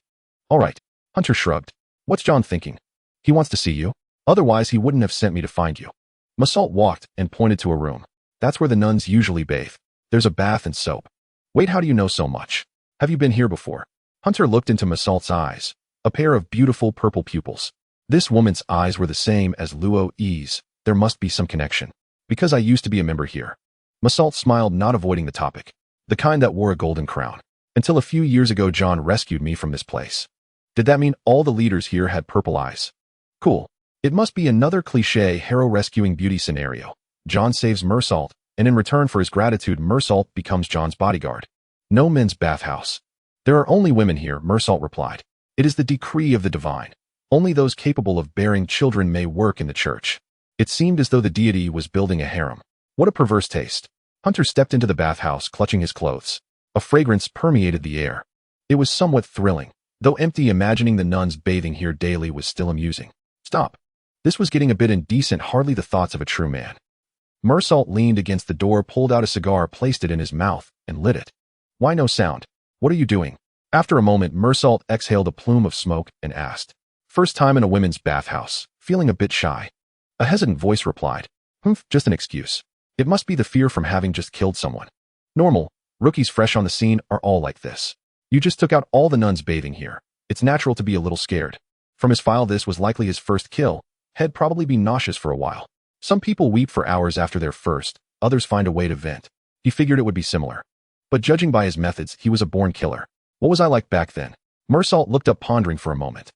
"All right." Hunter shrugged. "What's John thinking?" "He wants to see you. Otherwise, he wouldn't have sent me to find you." Massault walked and pointed to a room. "That's where the nuns usually bathe. There's a bath and soap." "Wait, how do you know so much? Have you been here before?" Hunter looked into Massault's eyes, a pair of beautiful purple pupils. This woman's eyes were the same as Luoyi's. There must be some connection. "Because I used to be a member here." Massault smiled, not avoiding the topic. "The kind that wore a golden crown. Until a few years ago, John rescued me from this place." "Did that mean all the leaders here had purple eyes?" "Cool. It must be another cliché hero rescuing beauty scenario. John saves Mersault, and in return for his gratitude, Mersault becomes John's bodyguard. No men's bathhouse. There are only women here, Mersault replied. It is the decree of the divine. Only those capable of bearing children may work in the church. It seemed as though the deity was building a harem. What a perverse taste. Hunter stepped into the bathhouse, clutching his clothes. A fragrance permeated the air. It was somewhat thrilling. Though empty, imagining the nuns bathing here daily was still amusing. Stop. This was getting a bit indecent, hardly the thoughts of a true man. Mersault leaned against the door, pulled out a cigar, placed it in his mouth, and lit it. Why no sound? What are you doing? After a moment, Mersault exhaled a plume of smoke and asked. First time in a women's bathhouse, feeling a bit shy. A hesitant voice replied. Humph, just an excuse. It must be the fear from having just killed someone. Normal. Rookies fresh on the scene are all like this. You just took out all the nuns bathing here. It's natural to be a little scared. From his file, this was likely his first kill. He'd probably be nauseous for a while. Some people weep for hours after their first, others find a way to vent. He figured it would be similar. But judging by his methods, he was a born killer. What was I like back then? Mersault looked up, pondering for a moment.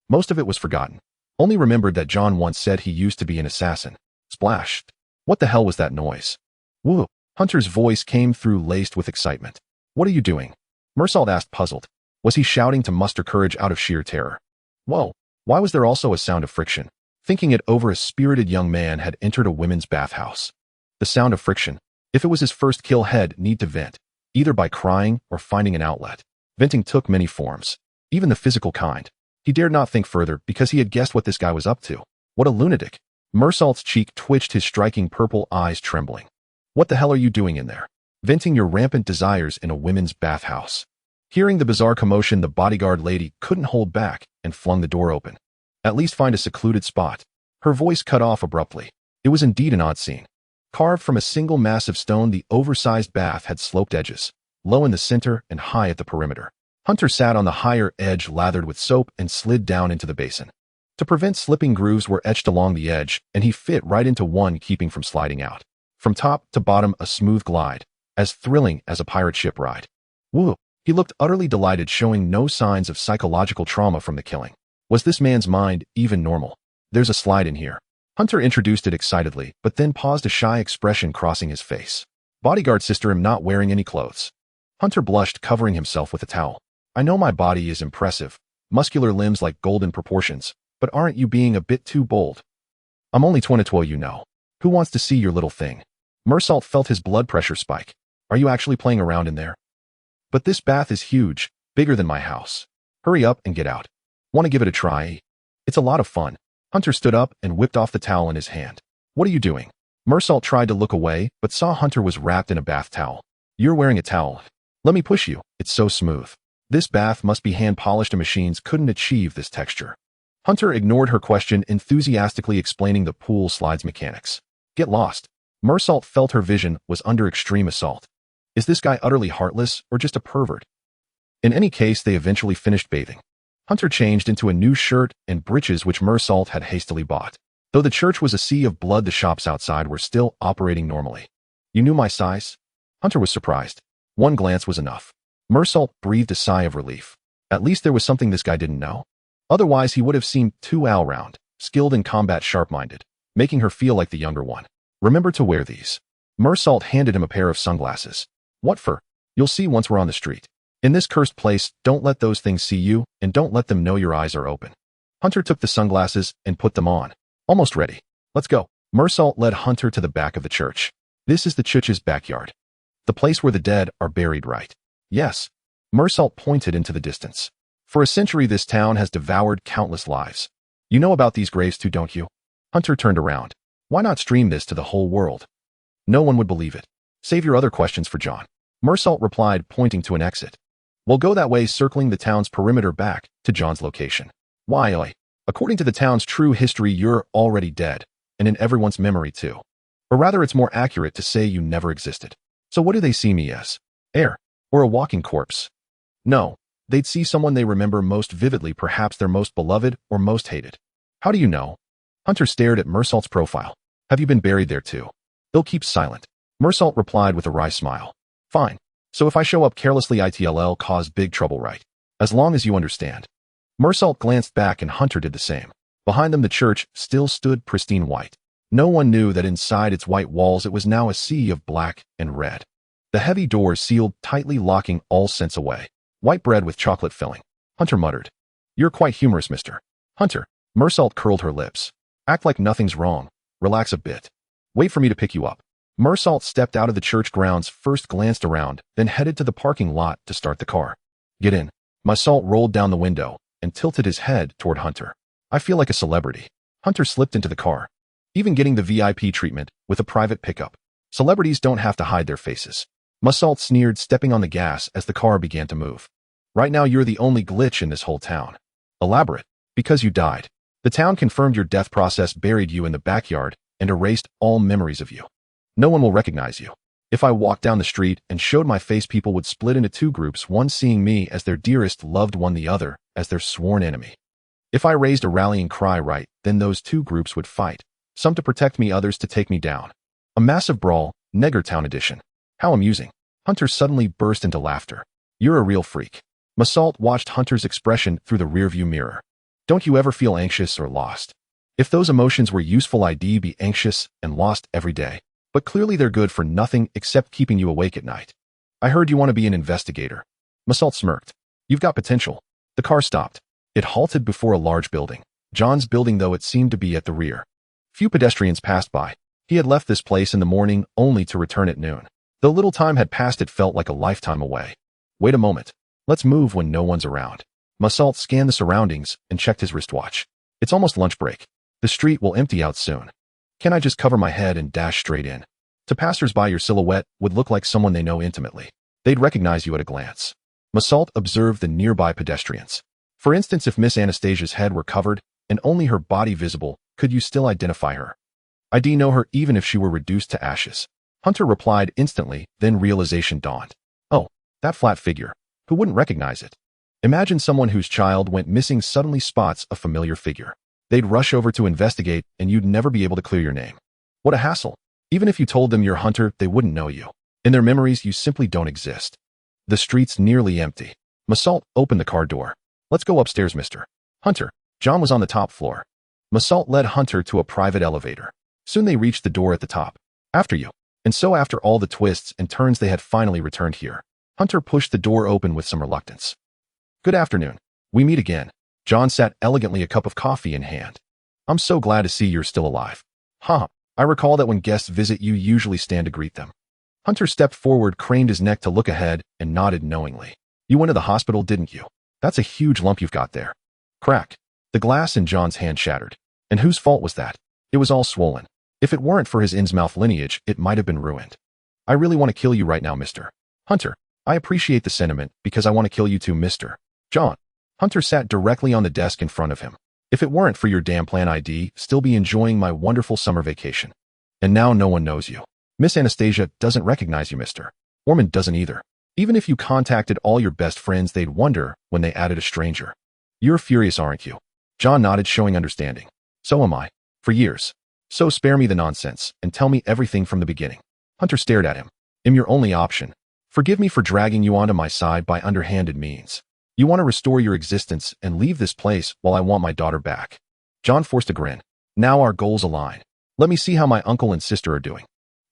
Most of it was forgotten. Only remembered that John once said he used to be an assassin. Splashed. What the hell was that noise? Woo! Hunter's voice came through, laced with excitement. What are you doing? Mersault asked, puzzled. Was he shouting to muster courage out of sheer terror? Whoa! Why was there also a sound of friction? Thinking it over, a spirited young man had entered a women's bathhouse. The sound of friction. If it was his first kill, he'd need to vent, either by crying or finding an outlet. Venting took many forms, even the physical kind. He dared not think further because he had guessed what this guy was up to. What a lunatic. Mersault's cheek twitched, his striking purple eyes trembling. What the hell are you doing in there? Venting your rampant desires in a women's bathhouse. Hearing the bizarre commotion, the bodyguard lady couldn't hold back and flung the door open. At least find a secluded spot. Her voice cut off abruptly. It was indeed an odd scene. Carved from a single massive stone, the oversized bath had sloped edges, low in the center and high at the perimeter. Hunter sat on the higher edge, lathered with soap, and slid down into the basin. To prevent slipping, grooves were etched along the edge, and he fit right into one, keeping from sliding out. From top to bottom, a smooth glide, as thrilling as a pirate ship ride. Woo! He looked utterly delighted, showing no signs of psychological trauma from the killing. Was this man's mind even normal? There's a slide in here. Hunter introduced it excitedly, but then paused, a shy expression crossing his face. Bodyguard sister, I'm not wearing any clothes. Hunter blushed, covering himself with a towel. I know my body is impressive, muscular limbs like golden proportions, but aren't you being a bit too bold? I'm only 22, you know. Who wants to see your little thing? Mersault felt his blood pressure spike. Are you actually playing around in there? But this bath is huge, bigger than my house. Hurry up and get out. Want to give it a try? It's a lot of fun. Hunter stood up and whipped off the towel in his hand. What are you doing? Mersault tried to look away, but saw Hunter was wrapped in a bath towel. You're wearing a towel. Let me push you. It's so smooth. This bath must be hand-polished, and machines couldn't achieve this texture. Hunter ignored her question, enthusiastically explaining the pool slide's mechanics. Get lost. Mersault felt her vision was under extreme assault. Is this guy utterly heartless or just a pervert? In any case, they eventually finished bathing. Hunter changed into a new shirt and breeches which Mersault had hastily bought. Though the church was a sea of blood, the shops outside were still operating normally. You knew my size? Hunter was surprised. One glance was enough. Mersault breathed a sigh of relief. At least there was something this guy didn't know. Otherwise, he would have seemed too all-round, skilled in combat, sharp-minded, making her feel like the younger one. Remember to wear these. Mersault handed him a pair of sunglasses. What for? You'll see once we're on the street. In this cursed place, don't let those things see you, and don't let them know your eyes are open. Hunter took the sunglasses and put them on. Almost ready. Let's go. Mersault led Hunter to the back of the church. This is the church's backyard. The place where the dead are buried, right? Yes. Mersault pointed into the distance. For a century, this town has devoured countless lives. You know about these graves too, don't you? Hunter turned around. Why not stream this to the whole world? No one would believe it. Save your other questions for John. Mersault replied, pointing to an exit. We'll go that way, circling the town's perimeter back to John's location. Why? According to the town's true history, you're already dead, and in everyone's memory too. Or rather, it's more accurate to say you never existed. So what do they see me as? Air? Or a walking corpse? No, they'd see someone they remember most vividly, perhaps their most beloved or most hated. How do you know? Hunter stared at Mersault's profile. Have you been buried there too? They'll keep silent. Mersault replied with a wry smile. Fine. So if I show up carelessly, it'll cause big trouble, right? As long as you understand. Mersault glanced back and Hunter did the same. Behind them the church still stood pristine white. No one knew that inside its white walls it was now a sea of black and red. The heavy doors sealed tightly, locking all sense away. White bread with chocolate filling. Hunter muttered. You're quite humorous, Mr. Hunter. Meursault curled her lips. Act like nothing's wrong. Relax a bit. Wait for me to pick you up. Meursault stepped out of the church grounds, first glanced around, then headed to the parking lot to start the car. Get in. Meursault rolled down the window and tilted his head toward Hunter. I feel like a celebrity. Hunter slipped into the car. Even getting the VIP treatment with a private pickup. Celebrities don't have to hide their faces. Meursault sneered, stepping on the gas as the car began to move. Right now you're the only glitch in this whole town. Elaborate. Because you died. The town confirmed your death process, buried you in the backyard, and erased all memories of you. No one will recognize you. If I walked down the street and showed my face, people would split into two groups, one seeing me as their dearest loved one, the other as their sworn enemy. If I raised a rallying cry, right, then those two groups would fight. Some to protect me, others to take me down. A massive brawl, Negertown edition. How amusing. Hunter suddenly burst into laughter. You're a real freak. Meursault watched Hunter's expression through the rearview mirror. Don't you ever feel anxious or lost? If those emotions were useful, I'd be anxious and lost every day. But clearly they're good for nothing except keeping you awake at night. I heard you want to be an investigator. Meursault smirked. You've got potential. The car stopped. It halted before a large building. John's building, though it seemed to be at the rear. Few pedestrians passed by. He had left this place in the morning only to return at noon. Though little time had passed, it felt like a lifetime away. Wait a moment. Let's move when no one's around. Meursault scanned the surroundings and checked his wristwatch. It's almost lunch break. The street will empty out soon. Can I just cover my head and dash straight in? To passers-by, your silhouette would look like someone they know intimately. They'd recognize you at a glance. Meursault observed the nearby pedestrians. For instance, if Miss Anastasia's head were covered and only her body visible, could you still identify her? I'd know her even if she were reduced to ashes. Hunter replied instantly, then realization dawned. Oh, that flat figure. Who wouldn't recognize it? Imagine someone whose child went missing suddenly spots a familiar figure. They'd rush over to investigate, and you'd never be able to clear your name. What a hassle. Even if you told them you're Hunter, they wouldn't know you. In their memories, you simply don't exist. The street's nearly empty. Meursault opened the car door. Let's go upstairs, Mr. Hunter. John was on the top floor. Meursault led Hunter to a private elevator. Soon they reached the door at the top. After you. And so after all the twists and turns, they had finally returned here. Hunter pushed the door open with some reluctance. Good afternoon. We meet again. John sat elegantly, a cup of coffee in hand. I'm so glad to see you're still alive. I recall that when guests visit, you usually stand to greet them. Hunter stepped forward, craned his neck to look ahead, and nodded knowingly. You went to the hospital, didn't you? That's a huge lump you've got there. Crack. The glass in John's hand shattered. And whose fault was that? It was all swollen. If it weren't for his Innsmouth lineage, it might have been ruined. I really want to kill you right now, Mr. Hunter. I appreciate the sentiment, because I want to kill you too, Mr. John. Hunter sat directly on the desk in front of him. If it weren't for your damn plan, I'd still be enjoying my wonderful summer vacation. And now no one knows you. Miss Anastasia doesn't recognize you, Mr. Ormond doesn't either. Even if you contacted all your best friends, they'd wonder when they added a stranger. You're furious, aren't you? John nodded, showing understanding. So am I. For years. So spare me the nonsense and tell me everything from the beginning. Hunter stared at him. I'm your only option. Forgive me for dragging you onto my side by underhanded means. You want to restore your existence and leave this place while I want my daughter back. John forced a grin. Now our goals align. Let me see how my uncle and sister are doing.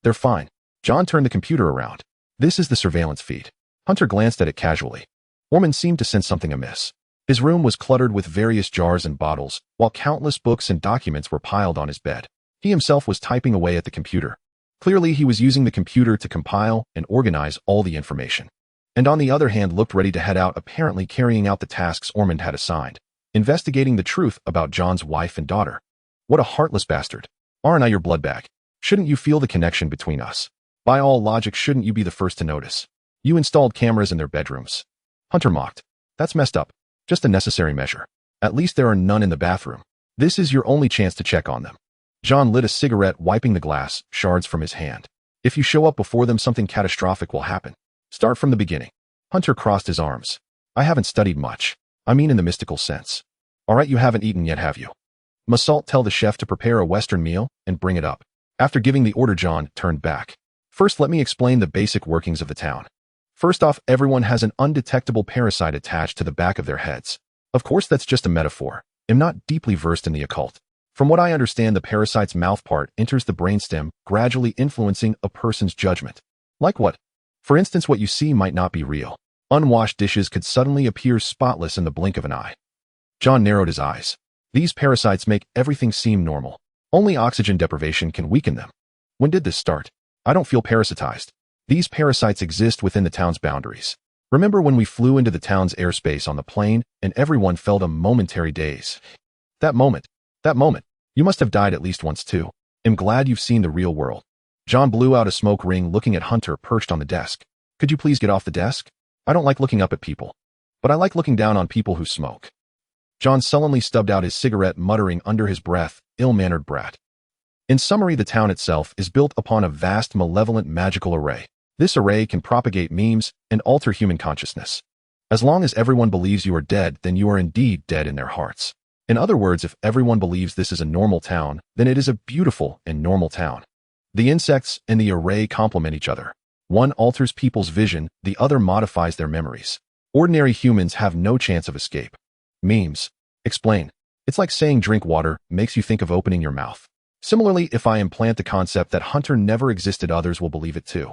They're fine. John turned the computer around. This is the surveillance feed. Hunter glanced at it casually. Ormond seemed to sense something amiss. His room was cluttered with various jars and bottles, while countless books and documents were piled on his bed. He himself was typing away at the computer. Clearly, he was using the computer to compile and organize all the information. And on the other hand, looked ready to head out, apparently carrying out the tasks Ormond had assigned, investigating the truth about John's wife and daughter. What a heartless bastard. Aren't I your blood bag? Shouldn't you feel the connection between us? By all logic, shouldn't you be the first to notice? You installed cameras in their bedrooms. Hunter mocked. That's messed up. Just a necessary measure. At least there are none in the bathroom. This is your only chance to check on them. John lit a cigarette, wiping the glass shards from his hand. If you show up before them, something catastrophic will happen. Start from the beginning. Hunter crossed his arms. I haven't studied much. I mean in the mystical sense. All right, you haven't eaten yet, have you? Meursault tell the chef to prepare a Western meal and bring it up. After giving the order, John turned back. First, let me explain the basic workings of the town. First off, everyone has an undetectable parasite attached to the back of their heads. Of course, that's just a metaphor. am not deeply versed in the occult. From what I understand, the parasite's mouth part enters the brainstem, gradually influencing a person's judgment. Like what? For instance, what you see might not be real. Unwashed dishes could suddenly appear spotless in the blink of an eye. John narrowed his eyes. These parasites make everything seem normal. Only oxygen deprivation can weaken them. When did this start? I don't feel parasitized. These parasites exist within the town's boundaries. Remember when we flew into the town's airspace on the plane and everyone felt a momentary daze? That moment. You must have died at least once too. I'm glad you've seen the real world. John blew out a smoke ring, looking at Hunter perched on the desk. Could you please get off the desk? I don't like looking up at people, but I like looking down on people who smoke. John sullenly stubbed out his cigarette, muttering under his breath, ill-mannered brat. In summary, the town itself is built upon a vast, malevolent, magical array. This array can propagate memes and alter human consciousness. As long as everyone believes you are dead, then you are indeed dead in their hearts. In other words, if everyone believes this is a normal town, then it is a beautiful and normal town. The insects and the array complement each other. One alters people's vision, the other modifies their memories. Ordinary humans have no chance of escape. Memes. Explain. It's like saying drink water makes you think of opening your mouth. Similarly, if I implant the concept that Hunter never existed, others will believe it too.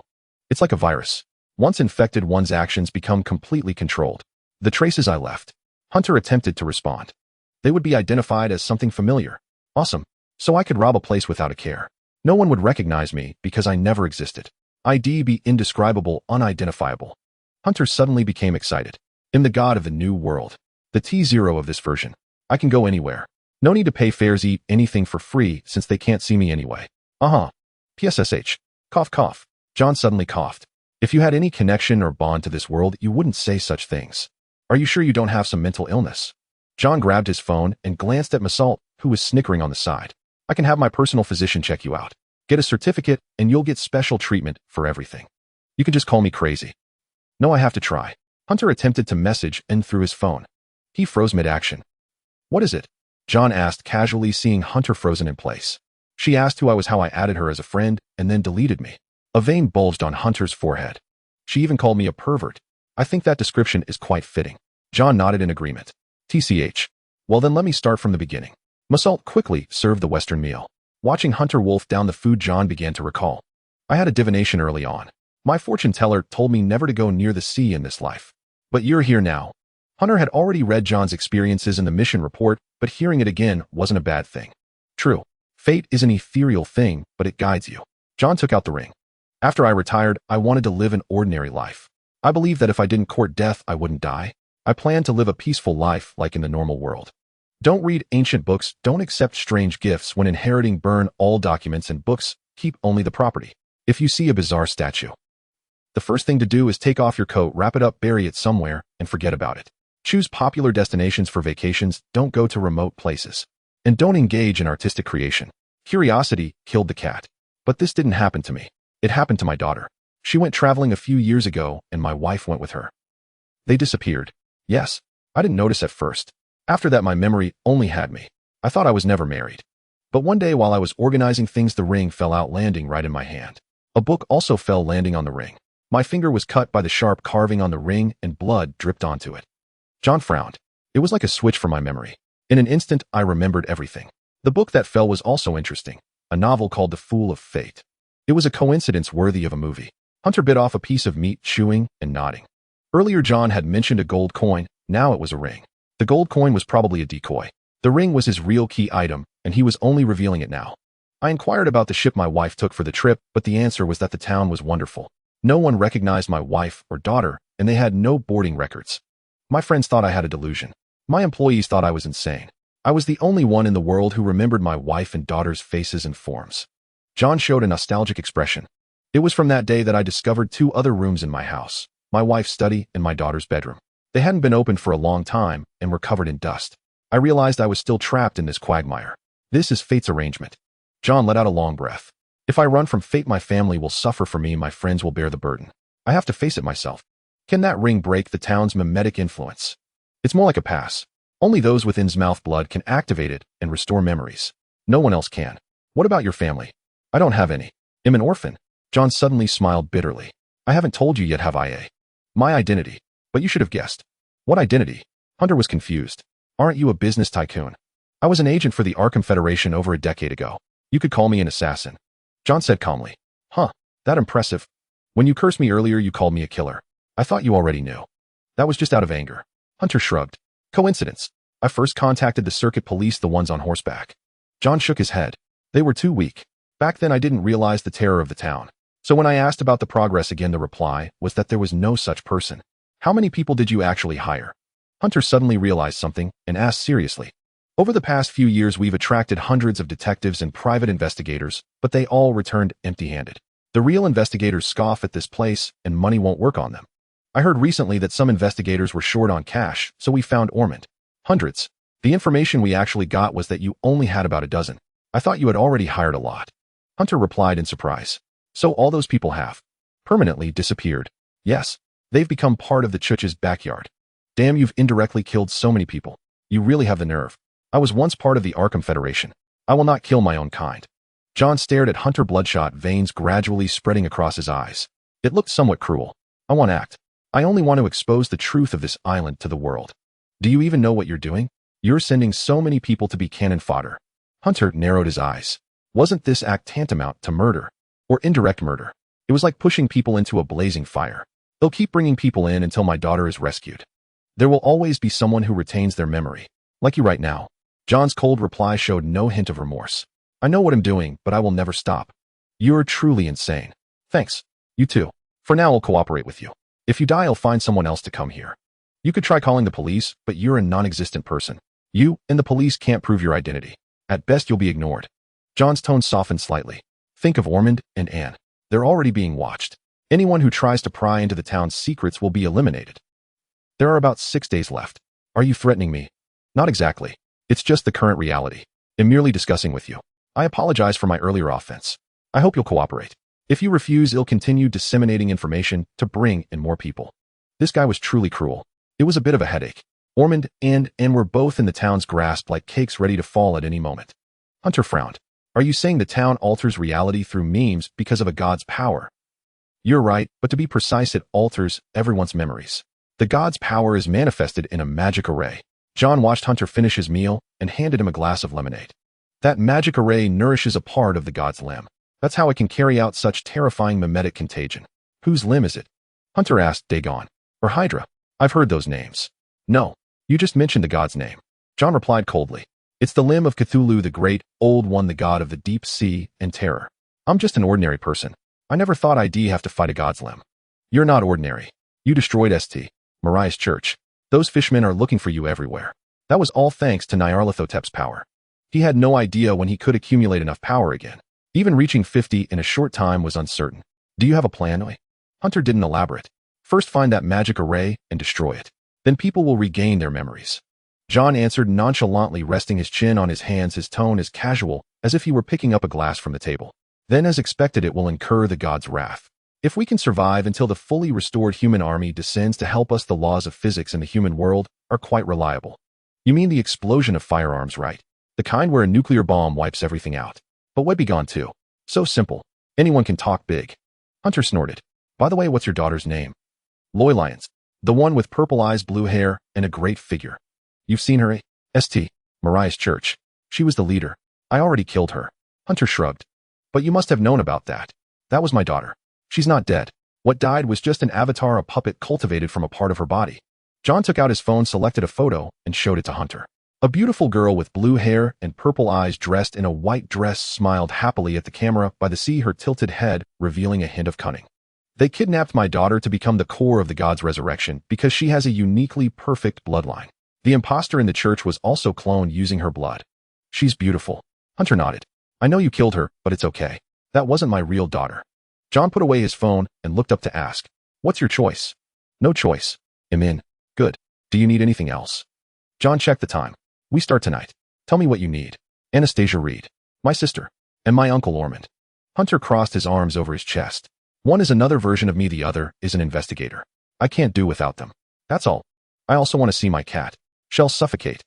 It's like a virus. Once infected, one's actions become completely controlled. The traces I left. Hunter attempted to respond. They would be identified as something familiar. Awesome. So I could rob a place without a care. No one would recognize me because I never existed. I'd be indescribable, unidentifiable. Hunter suddenly became excited. I'm the god of the new world. The T0 of this version. I can go anywhere. No need to pay fares, eat anything for free since they can't see me anyway. PSSH. Cough, cough. John suddenly coughed. If you had any connection or bond to this world, you wouldn't say such things. Are you sure you don't have some mental illness? John grabbed his phone and glanced at Masalt, who was snickering on the side. I can have my personal physician check you out. Get a certificate and you'll get special treatment for everything. You can just call me crazy. No, I have to try. Hunter attempted to message and threw his phone. He froze mid-action. What is it? John asked casually, seeing Hunter frozen in place. She asked who I was, how I added her as a friend, and then deleted me. A vein bulged on Hunter's forehead. She even called me a pervert. I think that description is quite fitting. John nodded in agreement. TCH. Well then let me start from the beginning. Masalt quickly served the Western meal. Watching Hunter wolf down the food, John began to recall. I had a divination early on. My fortune teller told me never to go near the sea in this life. But you're here now. Hunter had already read John's experiences in the mission report, but hearing it again wasn't a bad thing. True. Fate is an ethereal thing, but it guides you. John took out the ring. After I retired, I wanted to live an ordinary life. I believed that if I didn't court death, I wouldn't die. I planned to live a peaceful life like in the normal world. Don't read ancient books, don't accept strange gifts. When inheriting, burn all documents and books, keep only the property. If you see a bizarre statue, the first thing to do is take off your coat, wrap it up, bury it somewhere, and forget about it. Choose popular destinations for vacations, don't go to remote places. And don't engage in artistic creation. Curiosity killed the cat. But this didn't happen to me. It happened to my daughter. She went traveling a few years ago, and my wife went with her. They disappeared. Yes, I didn't notice at first. After that, my memory only had me. I thought I was never married. But one day while I was organizing things, the ring fell out, landing right in my hand. A book also fell, landing on the ring. My finger was cut by the sharp carving on the ring, and blood dripped onto it. John frowned. It was like a switch for my memory. In an instant, I remembered everything. The book that fell was also interesting. A novel called The Fool of Fate. It was a coincidence worthy of a movie. Hunter bit off a piece of meat, chewing and nodding. Earlier, John had mentioned a gold coin. Now it was a ring. The gold coin was probably a decoy. The ring was his real key item, and he was only revealing it now. I inquired about the ship my wife took for the trip, but the answer was that the town was wonderful. No one recognized my wife or daughter, and they had no boarding records. My friends thought I had a delusion. My employees thought I was insane. I was the only one in the world who remembered my wife and daughter's faces and forms. John showed a nostalgic expression. It was from that day that I discovered 2 other rooms in my house, my wife's study and my daughter's bedroom. They hadn't been opened for a long time and were covered in dust. I realized I was still trapped in this quagmire. This is fate's arrangement. John let out a long breath. If I run from fate, my family will suffer for me, my friends will bear the burden. I have to face it myself. Can that ring break the town's mimetic influence? It's more like a pass. Only those with Innsmouth blood can activate it and restore memories. No one else can. What about your family? I don't have any. I'm an orphan. John suddenly smiled bitterly. I haven't told you yet, have I? My identity. But you should have guessed. What identity? Hunter was confused. Aren't you a business tycoon? I was an agent for the Arkham Federation over a decade ago. You could call me an assassin. John said calmly. Huh, that impressive. When you cursed me earlier, you called me a killer. I thought you already knew. That was just out of anger. Hunter shrugged. Coincidence. I first contacted the circuit police, the ones on horseback. John shook his head. They were too weak. Back then I didn't realize the terror of the town. So when I asked about the progress again, the reply was that there was no such person. How many people did you actually hire? Hunter suddenly realized something and asked seriously. Over the past few years, we've attracted hundreds of detectives and private investigators, but they all returned empty-handed. The real investigators scoff at this place, and money won't work on them. I heard recently that some investigators were short on cash, so we found Ormond. Hundreds. The information we actually got was that you only had about a dozen. I thought you had already hired a lot. Hunter replied in surprise. So all those people have permanently disappeared. Yes, they've become part of the church's backyard. Damn, you've indirectly killed so many people. You really have the nerve. I was once part of the Arkham Federation. I will not kill my own kind. John stared at Hunter, bloodshot veins gradually spreading across his eyes. It looked somewhat cruel. I won't act. I only want to expose the truth of this island to the world. Do you even know what you're doing? You're sending so many people to be cannon fodder. Hunter narrowed his eyes. Wasn't this act tantamount to murder? Or indirect murder? It was like pushing people into a blazing fire. They'll keep bringing people in until my daughter is rescued. There will always be someone who retains their memory. Like you right now. John's cold reply showed no hint of remorse. I know what I'm doing, but I will never stop. You're truly insane. Thanks. You too. For now, I'll cooperate with you. If you die, I'll find someone else to come here. You could try calling the police, but you're a non-existent person. You and the police can't prove your identity. At best, you'll be ignored. John's tone softened slightly. Think of Ormond and Anne. They're already being watched. Anyone who tries to pry into the town's secrets will be eliminated. There are about 6 days left. Are you threatening me? Not exactly. It's just the current reality. I'm merely discussing with you. I apologize for my earlier offense. I hope you'll cooperate. If you refuse, I'll continue disseminating information to bring in more people. This guy was truly cruel. It was a bit of a headache. Ormond and Anne were both in the town's grasp like cakes ready to fall at any moment. Hunter frowned. Are you saying the town alters reality through memes because of a god's power? You're right, but to be precise, it alters everyone's memories. The god's power is manifested in a magic array. John watched Hunter finish his meal and handed him a glass of lemonade. That magic array nourishes a part of the god's limb. That's how it can carry out such terrifying mimetic contagion. Whose limb is it? Hunter asked. Dagon. Or Hydra. I've heard those names. No, you just mentioned the god's name. John replied coldly. It's the limb of Cthulhu, the great, old one, the god of the deep sea and terror. I'm just an ordinary person. I never thought I'd have to fight a god's limb. You're not ordinary. You destroyed St. Mariah's church. Those fishmen are looking for you everywhere. That was all thanks to Nyarlathotep's power. He had no idea when he could accumulate enough power again. Even reaching 50 in a short time was uncertain. Do you have a plan? Hunter didn't elaborate. First, find that magic array and destroy it. Then people will regain their memories. John answered nonchalantly, resting his chin on his hands, his tone as casual as if he were picking up a glass from the table. Then, as expected, it will incur the god's wrath. If we can survive until the fully restored human army descends to help us, the laws of physics in the human world are quite reliable. You mean the explosion of firearms, right? The kind where a nuclear bomb wipes everything out. But would be gone too. So simple. Anyone can talk big. Hunter snorted. By the way, what's your daughter's name? Loy Lyons. The one with purple eyes, blue hair, and a great figure. You've seen her, St. Mariah's church. She was the leader. I already killed her. Hunter shrugged. But you must have known about that. That was my daughter. She's not dead. What died was just an avatar, a puppet cultivated from a part of her body. John took out his phone, selected a photo, and showed it to Hunter. A beautiful girl with blue hair and purple eyes, dressed in a white dress, smiled happily at the camera by the sea, her tilted head revealing a hint of cunning. They kidnapped my daughter to become the core of the god's resurrection because she has a uniquely perfect bloodline. The imposter in the church was also cloned using her blood. She's beautiful. Hunter nodded. I know you killed her, but it's okay. That wasn't my real daughter. John put away his phone and looked up to ask, what's your choice? No choice. I'm in. Good. Do you need anything else? John checked the time. We start tonight. Tell me what you need. Anastasia Reed. My sister. And my uncle Ormond. Hunter crossed his arms over his chest. One is another version of me, the other is an investigator. I can't do without them. That's all. I also want to see my cat. She'll suffocate.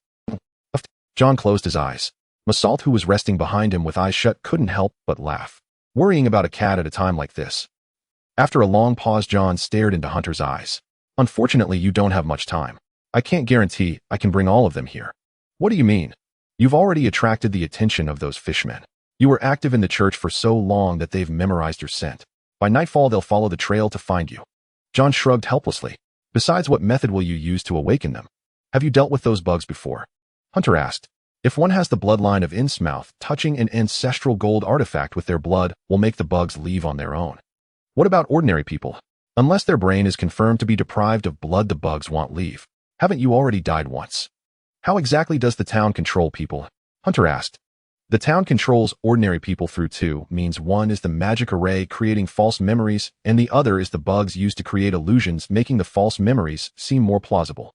John closed his eyes. Masalt, who was resting behind him with eyes shut, couldn't help but laugh. Worrying about a cat at a time like this. After a long pause, John stared into Hunter's eyes. Unfortunately, you don't have much time. I can't guarantee I can bring all of them here. What do you mean? You've already attracted the attention of those fishmen. You were active in the church for so long that they've memorized your scent. By nightfall, they'll follow the trail to find you. John shrugged helplessly. Besides, what method will you use to awaken them? Have you dealt with those bugs before? Hunter asked. If one has the bloodline of Innsmouth, touching an ancestral gold artifact with their blood will make the bugs leave on their own. What about ordinary people? Unless their brain is confirmed to be deprived of blood, the bugs won't leave. Haven't you already died once? How exactly does the town control people? Hunter asked. The town controls ordinary people through two means. One is the magic array creating false memories, and the other is the bugs used to create illusions, making the false memories seem more plausible.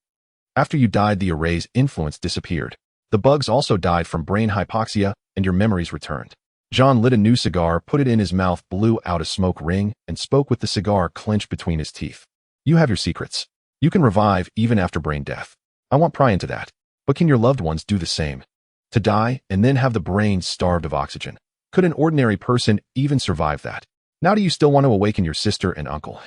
After you died, the array's influence disappeared. The bugs also died from brain hypoxia, and your memories returned. John lit a new cigar, put it in his mouth, blew out a smoke ring, and spoke with the cigar clenched between his teeth. You have your secrets. You can revive even after brain death. I won't pry into that. But can your loved ones do the same? To die and then have the brain starved of oxygen. Could an ordinary person even survive that? Now do you still want to awaken your sister and uncle?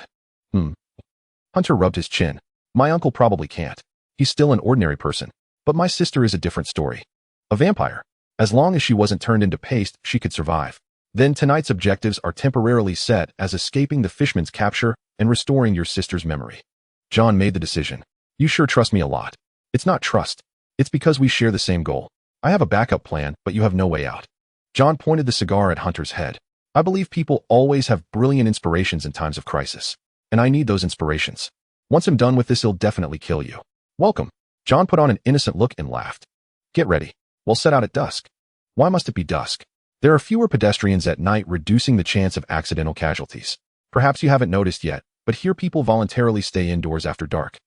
Hunter rubbed his chin. My uncle probably can't. He's still an ordinary person. But my sister is a different story. A vampire. As long as she wasn't turned into paste, she could survive. Then tonight's objectives are temporarily set as escaping the fishman's capture and restoring your sister's memory. John made the decision. You sure trust me a lot. It's not trust. It's because we share the same goal. I have a backup plan, but you have no way out. John pointed the cigar at Hunter's head. I believe people always have brilliant inspirations in times of crisis. And I need those inspirations. Once I'm done with this, he'll definitely kill you. Welcome. John put on an innocent look and laughed. Get ready. We'll set out at dusk. Why must it be dusk? There are fewer pedestrians at night, reducing the chance of accidental casualties. Perhaps you haven't noticed yet, but here people voluntarily stay indoors after dark.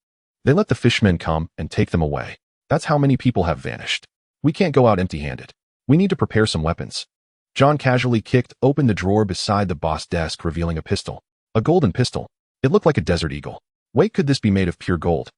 They let the fishmen come and take them away. That's how many people have vanished. We can't go out empty-handed. We need to prepare some weapons. John casually kicked open the drawer beside the boss desk, revealing a pistol. A golden pistol. It looked like a Desert Eagle. Wait, could this be made of pure gold?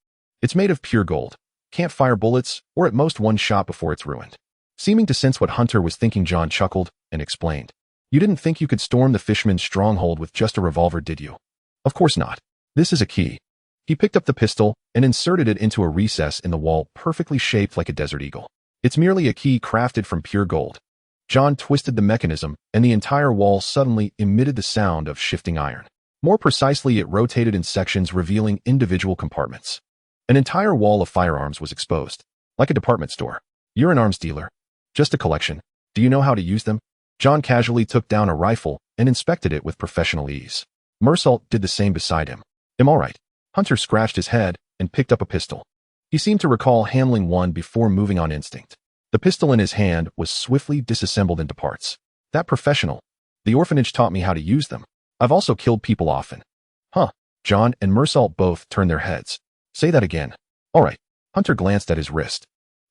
It's made of pure gold. Can't fire bullets, or at most one shot before it's ruined. Seeming to sense what Hunter was thinking, John chuckled and explained. You didn't think you could storm the fishman's stronghold with just a revolver, did you? Of course not. This is a key. He picked up the pistol and inserted it into a recess in the wall, perfectly shaped like a Desert Eagle. It's merely a key crafted from pure gold. John twisted the mechanism, and the entire wall suddenly emitted the sound of shifting iron. More precisely, it rotated in sections, revealing individual compartments. An entire wall of firearms was exposed. Like a department store. You're an arms dealer. Just a collection. Do you know how to use them? John casually took down a rifle and inspected it with professional ease. Mersault did the same beside him. I'm all right. Hunter scratched his head and picked up a pistol. He seemed to recall handling one before moving on instinct. The pistol in his hand was swiftly disassembled into parts. That professional. The orphanage taught me how to use them. I've also killed people often. Huh. John and Mersault both turned their heads. Say that again. All right. Hunter glanced at his wrist.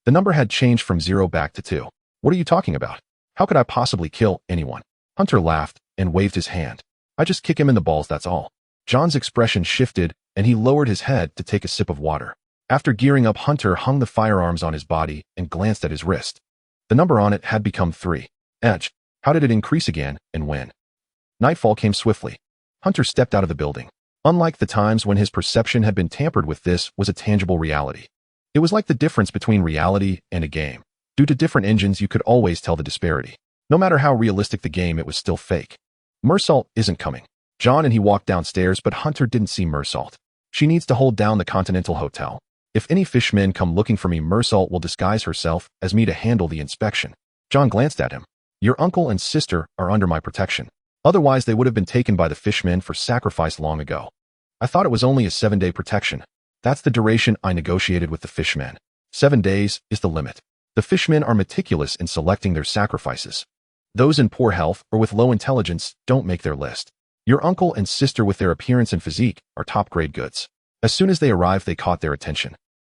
The number had changed from 0 back to 2. What are you talking about? How could I possibly kill anyone? Hunter laughed and waved his hand. I just kick him in the balls, that's all. John's expression shifted, and he lowered his head to take a sip of water. After gearing up, Hunter hung the firearms on his body and glanced at his wrist. The number on it had become 3. Edge. How did it increase again, and when? Nightfall came swiftly. Hunter stepped out of the building. Unlike the times when his perception had been tampered with, this was a tangible reality. It was like the difference between reality and a game. Due to different engines, you could always tell the disparity. No matter how realistic the game, it was still fake. Mersault isn't coming. John and he walked downstairs, but Hunter didn't see Mersault. She needs to hold down the Continental Hotel. If any fishmen come looking for me, Mersault will disguise herself as me to handle the inspection. John glanced at him. Your uncle and sister are under my protection. Otherwise, they would have been taken by the fishmen for sacrifice long ago. I thought it was only a 7-day protection. That's the duration I negotiated with the fishmen. 7 days is the limit. The fishmen are meticulous in selecting their sacrifices. Those in poor health or with low intelligence don't make their list. Your uncle and sister, with their appearance and physique, are top-grade goods. As soon as they arrived, they caught their attention.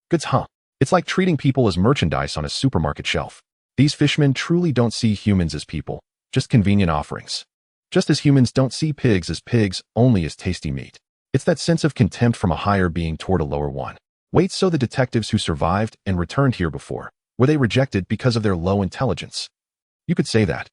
Goods, huh? It's like treating people as merchandise on a supermarket shelf. These fishmen truly don't see humans as people, just convenient offerings. Just as humans don't see pigs as pigs, only as tasty meat. It's that sense of contempt from a higher being toward a lower one. Wait, so the detectives who survived and returned here before, were they rejected because of their low intelligence? You could say that.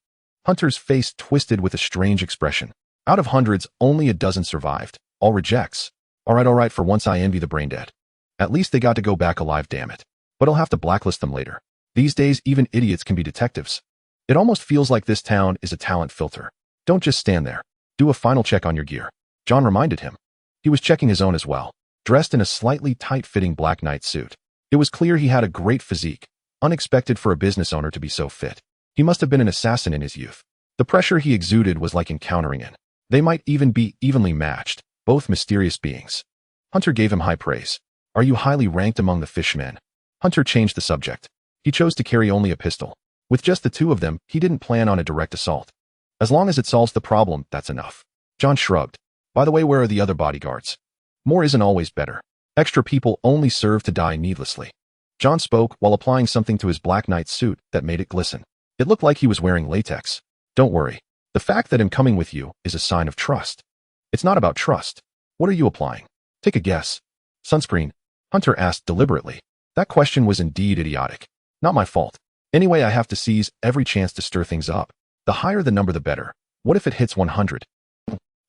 Hunter's face twisted with a strange expression. Out of hundreds, only a dozen survived. All rejects. All right, for once I envy the brain dead. At least they got to go back alive, damn it. But I'll have to blacklist them later. These days, even idiots can be detectives. It almost feels like this town is a talent filter. Don't just stand there. Do a final check on your gear. John reminded him. He was checking his own as well, dressed in a slightly tight-fitting black night suit. It was clear he had a great physique, unexpected for a business owner to be so fit. He must have been an assassin in his youth. The pressure he exuded was like encountering an. They might even be evenly matched, both mysterious beings. Hunter gave him high praise. Are you highly ranked among the fishmen? Hunter changed the subject. He chose to carry only a pistol. With just the two of them, he didn't plan on a direct assault. As long as it solves the problem, that's enough. John shrugged. By the way, where are the other bodyguards? More isn't always better. Extra people only serve to die needlessly. John spoke while applying something to his black night suit that made it glisten. It looked like he was wearing latex. Don't worry. The fact that I'm coming with you is a sign of trust. It's not about trust. What are you applying? Take a guess. Sunscreen. Hunter asked deliberately. That question was indeed idiotic. Not my fault. Anyway, I have to seize every chance to stir things up. The higher the number, the better. What if it hits 100?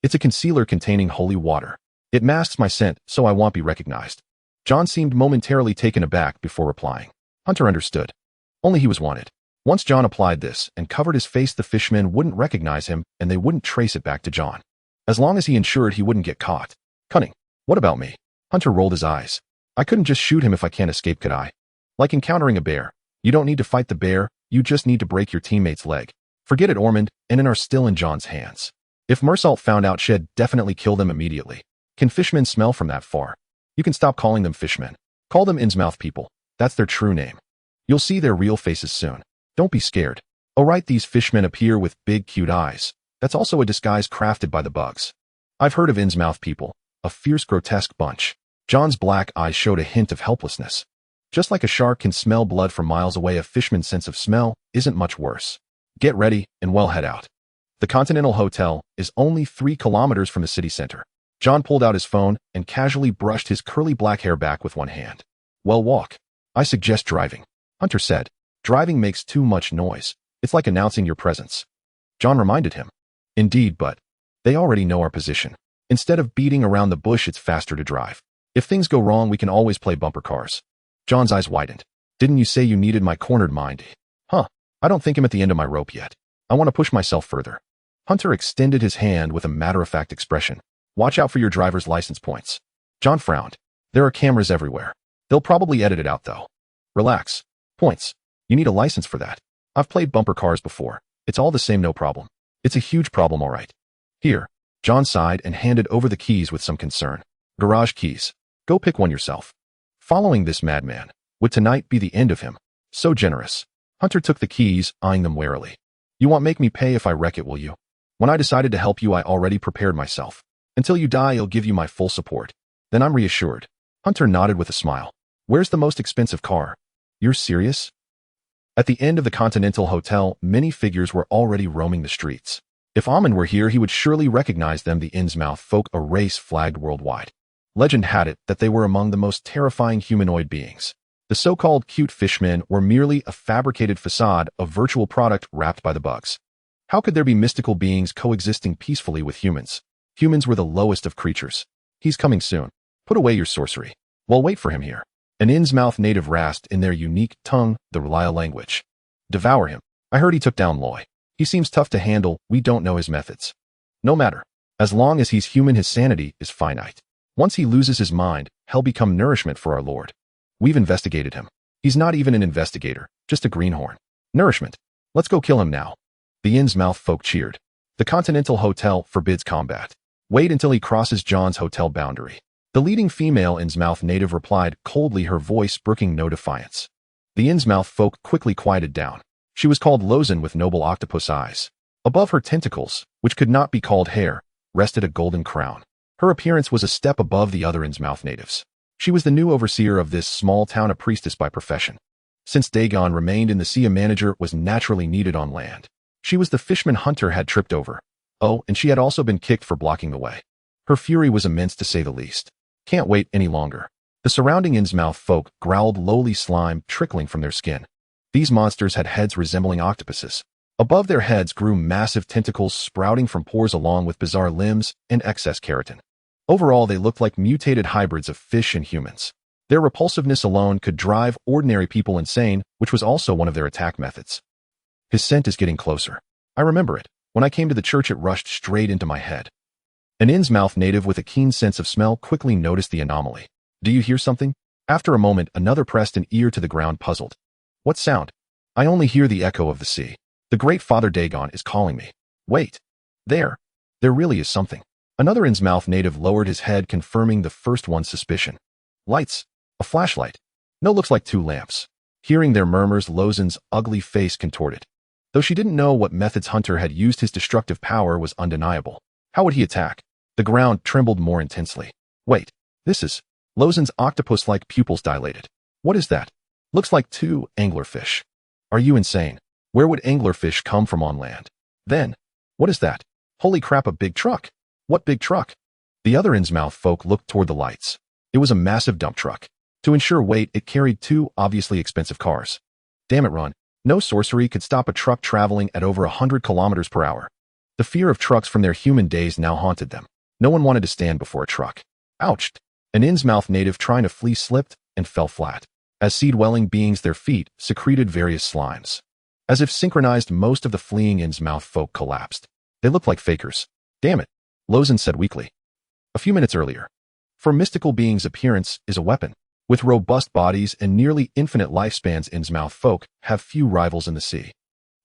It's a concealer containing holy water. It masks my scent, so I won't be recognized. John seemed momentarily taken aback before replying. Hunter understood. Only he was wanted. Once John applied this and covered his face, the fishmen wouldn't recognize him and they wouldn't trace it back to John. As long as he ensured he wouldn't get caught. Cunning. What about me? Hunter rolled his eyes. I couldn't just shoot him if I can't escape, could I? Like encountering a bear. You don't need to fight the bear, you just need to break your teammate's leg. Forget it, Ormond, and are still in John's hands. If Mersault found out, she'd definitely kill them immediately. Can fishmen smell from that far? You can stop calling them fishmen. Call them Innsmouth people. That's their true name. You'll see their real faces soon. Don't be scared. Oh right, these fishmen appear with big cute eyes. That's also a disguise crafted by the bugs. I've heard of Innsmouth people. A fierce, grotesque bunch. John's black eyes showed a hint of helplessness. Just like a shark can smell blood from miles away, a fishman's sense of smell isn't much worse. Get ready and we'll head out. The Continental Hotel is only 3 kilometers from the city center. John pulled out his phone and casually brushed his curly black hair back with one hand. Well, walk. I suggest driving. Hunter said. Driving makes too much noise. It's like announcing your presence. John reminded him. Indeed, but they already know our position. Instead of beating around the bush, it's faster to drive. If things go wrong, we can always play bumper cars. John's eyes widened. Didn't you say you needed my cornered mind? Huh. I don't think I'm at the end of my rope yet. I want to push myself further. Hunter extended his hand with a matter-of-fact expression. Watch out for your driver's license points. John frowned. There are cameras everywhere. They'll probably edit it out though. Relax. Points. You need a license for that. I've played bumper cars before. It's all the same, no problem. It's a huge problem, all right. Here. John sighed and handed over the keys with some concern. Garage keys. Go pick one yourself. Following this madman. Would tonight be the end of him? So generous. Hunter took the keys, eyeing them warily. You won't make me pay if I wreck it, will you? When I decided to help you, I already prepared myself. Until you die, I'll give you my full support. Then I'm reassured. Hunter nodded with a smile. Where's the most expensive car? You're serious? At the end of the Continental Hotel, many figures were already roaming the streets. If Amon were here, he would surely recognize them, the Innsmouth folk, a race flagged worldwide. Legend had it that they were among the most terrifying humanoid beings. The so-called cute fishmen were merely a fabricated facade, a virtual product wrapped by the bugs. How could there be mystical beings coexisting peacefully with humans? Humans were the lowest of creatures. He's coming soon. Put away your sorcery. Well, wait for him here. An Innsmouth native rasped in their unique tongue, the Relaya language. Devour him. I heard he took down Loy. He seems tough to handle, we don't know his methods. No matter. As long as he's human, his sanity is finite. Once he loses his mind, he'll become nourishment for our Lord. We've investigated him. He's not even an investigator, just a greenhorn. Nourishment. Let's go kill him now. The Innsmouth folk cheered. The Continental Hotel forbids combat. Wait until he crosses John's hotel boundary. The leading female Innsmouth native replied coldly, her voice brooking no defiance. The Innsmouth folk quickly quieted down. She was called Lozan with noble octopus eyes. Above her tentacles, which could not be called hair, rested a golden crown. Her appearance was a step above the other Innsmouth natives. She was the new overseer of this small town, a priestess by profession. Since Dagon remained in the sea, a manager was naturally needed on land. She was the fishman Hunter had tripped over. Oh, and she had also been kicked for blocking the way. Her fury was immense, to say the least. Can't wait any longer. The surrounding Innsmouth folk growled, lowly slime trickling from their skin. These monsters had heads resembling octopuses. Above their heads grew massive tentacles sprouting from pores along with bizarre limbs and excess keratin. Overall, they looked like mutated hybrids of fish and humans. Their repulsiveness alone could drive ordinary people insane, which was also one of their attack methods. His scent is getting closer. I remember it. When I came to the church, it rushed straight into my head. An Innsmouth native with a keen sense of smell quickly noticed the anomaly. Do you hear something? After a moment, another pressed an ear to the ground, puzzled. What sound? I only hear the echo of the sea. The great Father Dagon is calling me. Wait. There really is something. Another Innsmouth native lowered his head, confirming the first one's suspicion. Lights. A flashlight. No, looks like 2 lamps. Hearing their murmurs, Lozen's ugly face contorted. Though she didn't know what methods Hunter had used, his destructive power was undeniable. How would he attack? The ground trembled more intensely. Wait. This is... Lozen's octopus-like pupils dilated. What is that? Looks like 2 anglerfish. Are you insane? Where would anglerfish come from on land? Then, what is that? Holy crap, a big truck. What big truck? The other Innsmouth folk looked toward the lights. It was a massive dump truck. To ensure weight, it carried 2 obviously expensive cars. Damn it, run. No sorcery could stop a truck traveling at over 100 kilometers per hour. The fear of trucks from their human days now haunted them. No one wanted to stand before a truck. Ouch! An Innsmouth native trying to flee slipped and fell flat. As seed-welling beings, their feet secreted various slimes. As if synchronized, most of the fleeing Innsmouth folk collapsed. They looked like fakers. Damn it, Lozen said weakly. A few minutes earlier. For mystical beings, appearance is a weapon. With robust bodies and nearly infinite lifespans, Innsmouth folk have few rivals in the sea.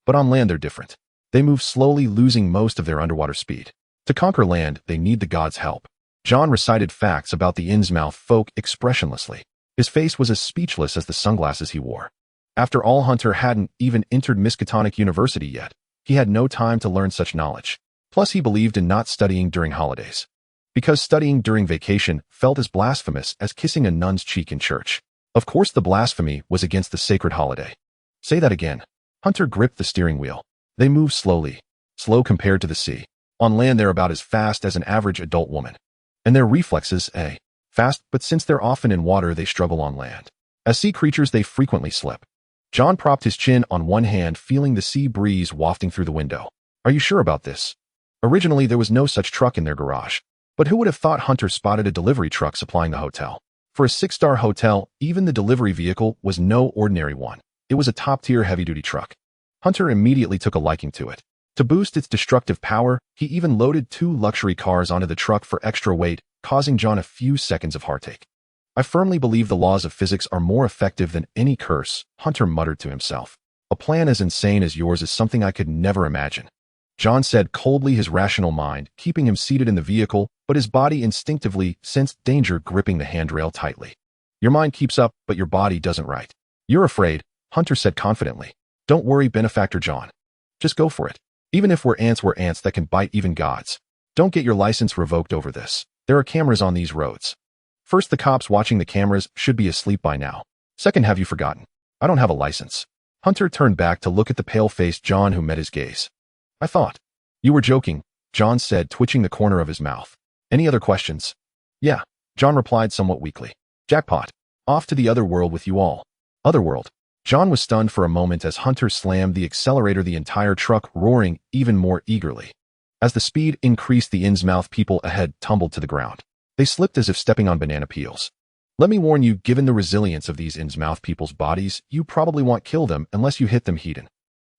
But on land they're different. They move slowly, losing most of their underwater speed. To conquer land, they need the gods' help. John recited facts about the Innsmouth folk expressionlessly. His face was as speechless as the sunglasses he wore. After all, Hunter hadn't even entered Miskatonic University yet. He had no time to learn such knowledge. Plus, he believed in not studying during holidays, because studying during vacation felt as blasphemous as kissing a nun's cheek in church. Of course, the blasphemy was against the sacred holiday. Say that again. Hunter gripped the steering wheel. They moved slowly. Slow compared to the sea. On land, they're about as fast as an average adult woman. And their reflexes, fast, but since they're often in water, they struggle on land. As sea creatures, they frequently slip. John propped his chin on one hand, feeling the sea breeze wafting through the window. Are you sure about this? Originally, there was no such truck in their garage. But who would have thought Hunter spotted a delivery truck supplying the hotel? For a 6-star hotel, even the delivery vehicle was no ordinary one. It was a top-tier heavy-duty truck. Hunter immediately took a liking to it. To boost its destructive power, he even loaded 2 luxury cars onto the truck for extra weight, causing John a few seconds of heartache. I firmly believe the laws of physics are more effective than any curse, Hunter muttered to himself. A plan as insane as yours is something I could never imagine. John said coldly, his rational mind keeping him seated in the vehicle, but his body instinctively sensed danger, gripping the handrail tightly. Your mind keeps up, but your body doesn't, right? You're afraid, Hunter said confidently. Don't worry, benefactor John. Just go for it. Even if we're ants that can bite even gods. Don't get your license revoked over this. There are cameras on these roads. First, the cops watching the cameras should be asleep by now. Second, have you forgotten? I don't have a license. Hunter turned back to look at the pale-faced John, who met his gaze. I thought. You were joking, John said, twitching the corner of his mouth. Any other questions? Yeah, John replied somewhat weakly. Jackpot. Off to the other world with you all. Otherworld. John was stunned for a moment as Hunter slammed the accelerator, the entire truck roaring even more eagerly. As the speed increased, the Innsmouth people ahead tumbled to the ground. They slipped as if stepping on banana peels. Let me warn you, given the resilience of these Innsmouth people's bodies, you probably won't kill them unless you hit them, heathen.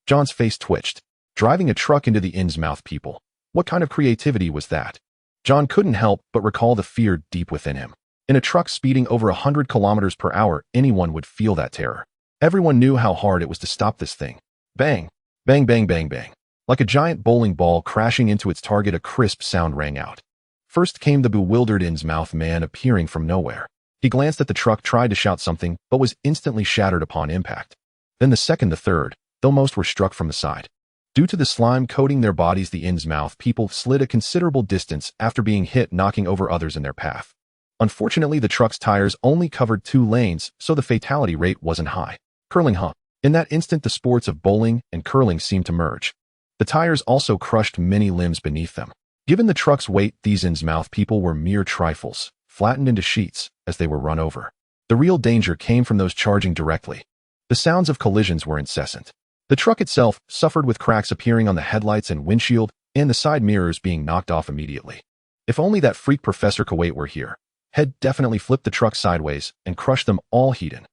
John's face twitched. Driving a truck into the Innsmouth people. What kind of creativity was that? John couldn't help but recall the fear deep within him. In a truck speeding over 100 kilometers per hour, anyone would feel that terror. Everyone knew how hard it was to stop this thing. Bang! Bang, bang, bang, bang. Like a giant bowling ball crashing into its target, a crisp sound rang out. First came the bewildered Innsmouth man appearing from nowhere. He glanced at the truck, tried to shout something, but was instantly shattered upon impact. Then the second, the third, though most were struck from the side. Due to the slime coating their bodies, the Innsmouth people slid a considerable distance after being hit, knocking over others in their path. Unfortunately, the truck's tires only covered 2 lanes, so the fatality rate wasn't high. Curling, huh? In that instant, the sports of bowling and curling seemed to merge. The tires also crushed many limbs beneath them. Given the truck's weight, these Innsmouth people were mere trifles, flattened into sheets as they were run over. The real danger came from those charging directly. The sounds of collisions were incessant. The truck itself suffered, with cracks appearing on the headlights and windshield, and the side mirrors being knocked off immediately. If only that freak Professor Kuwait were here. Head definitely flipped the truck sideways and crushed them all heat-in.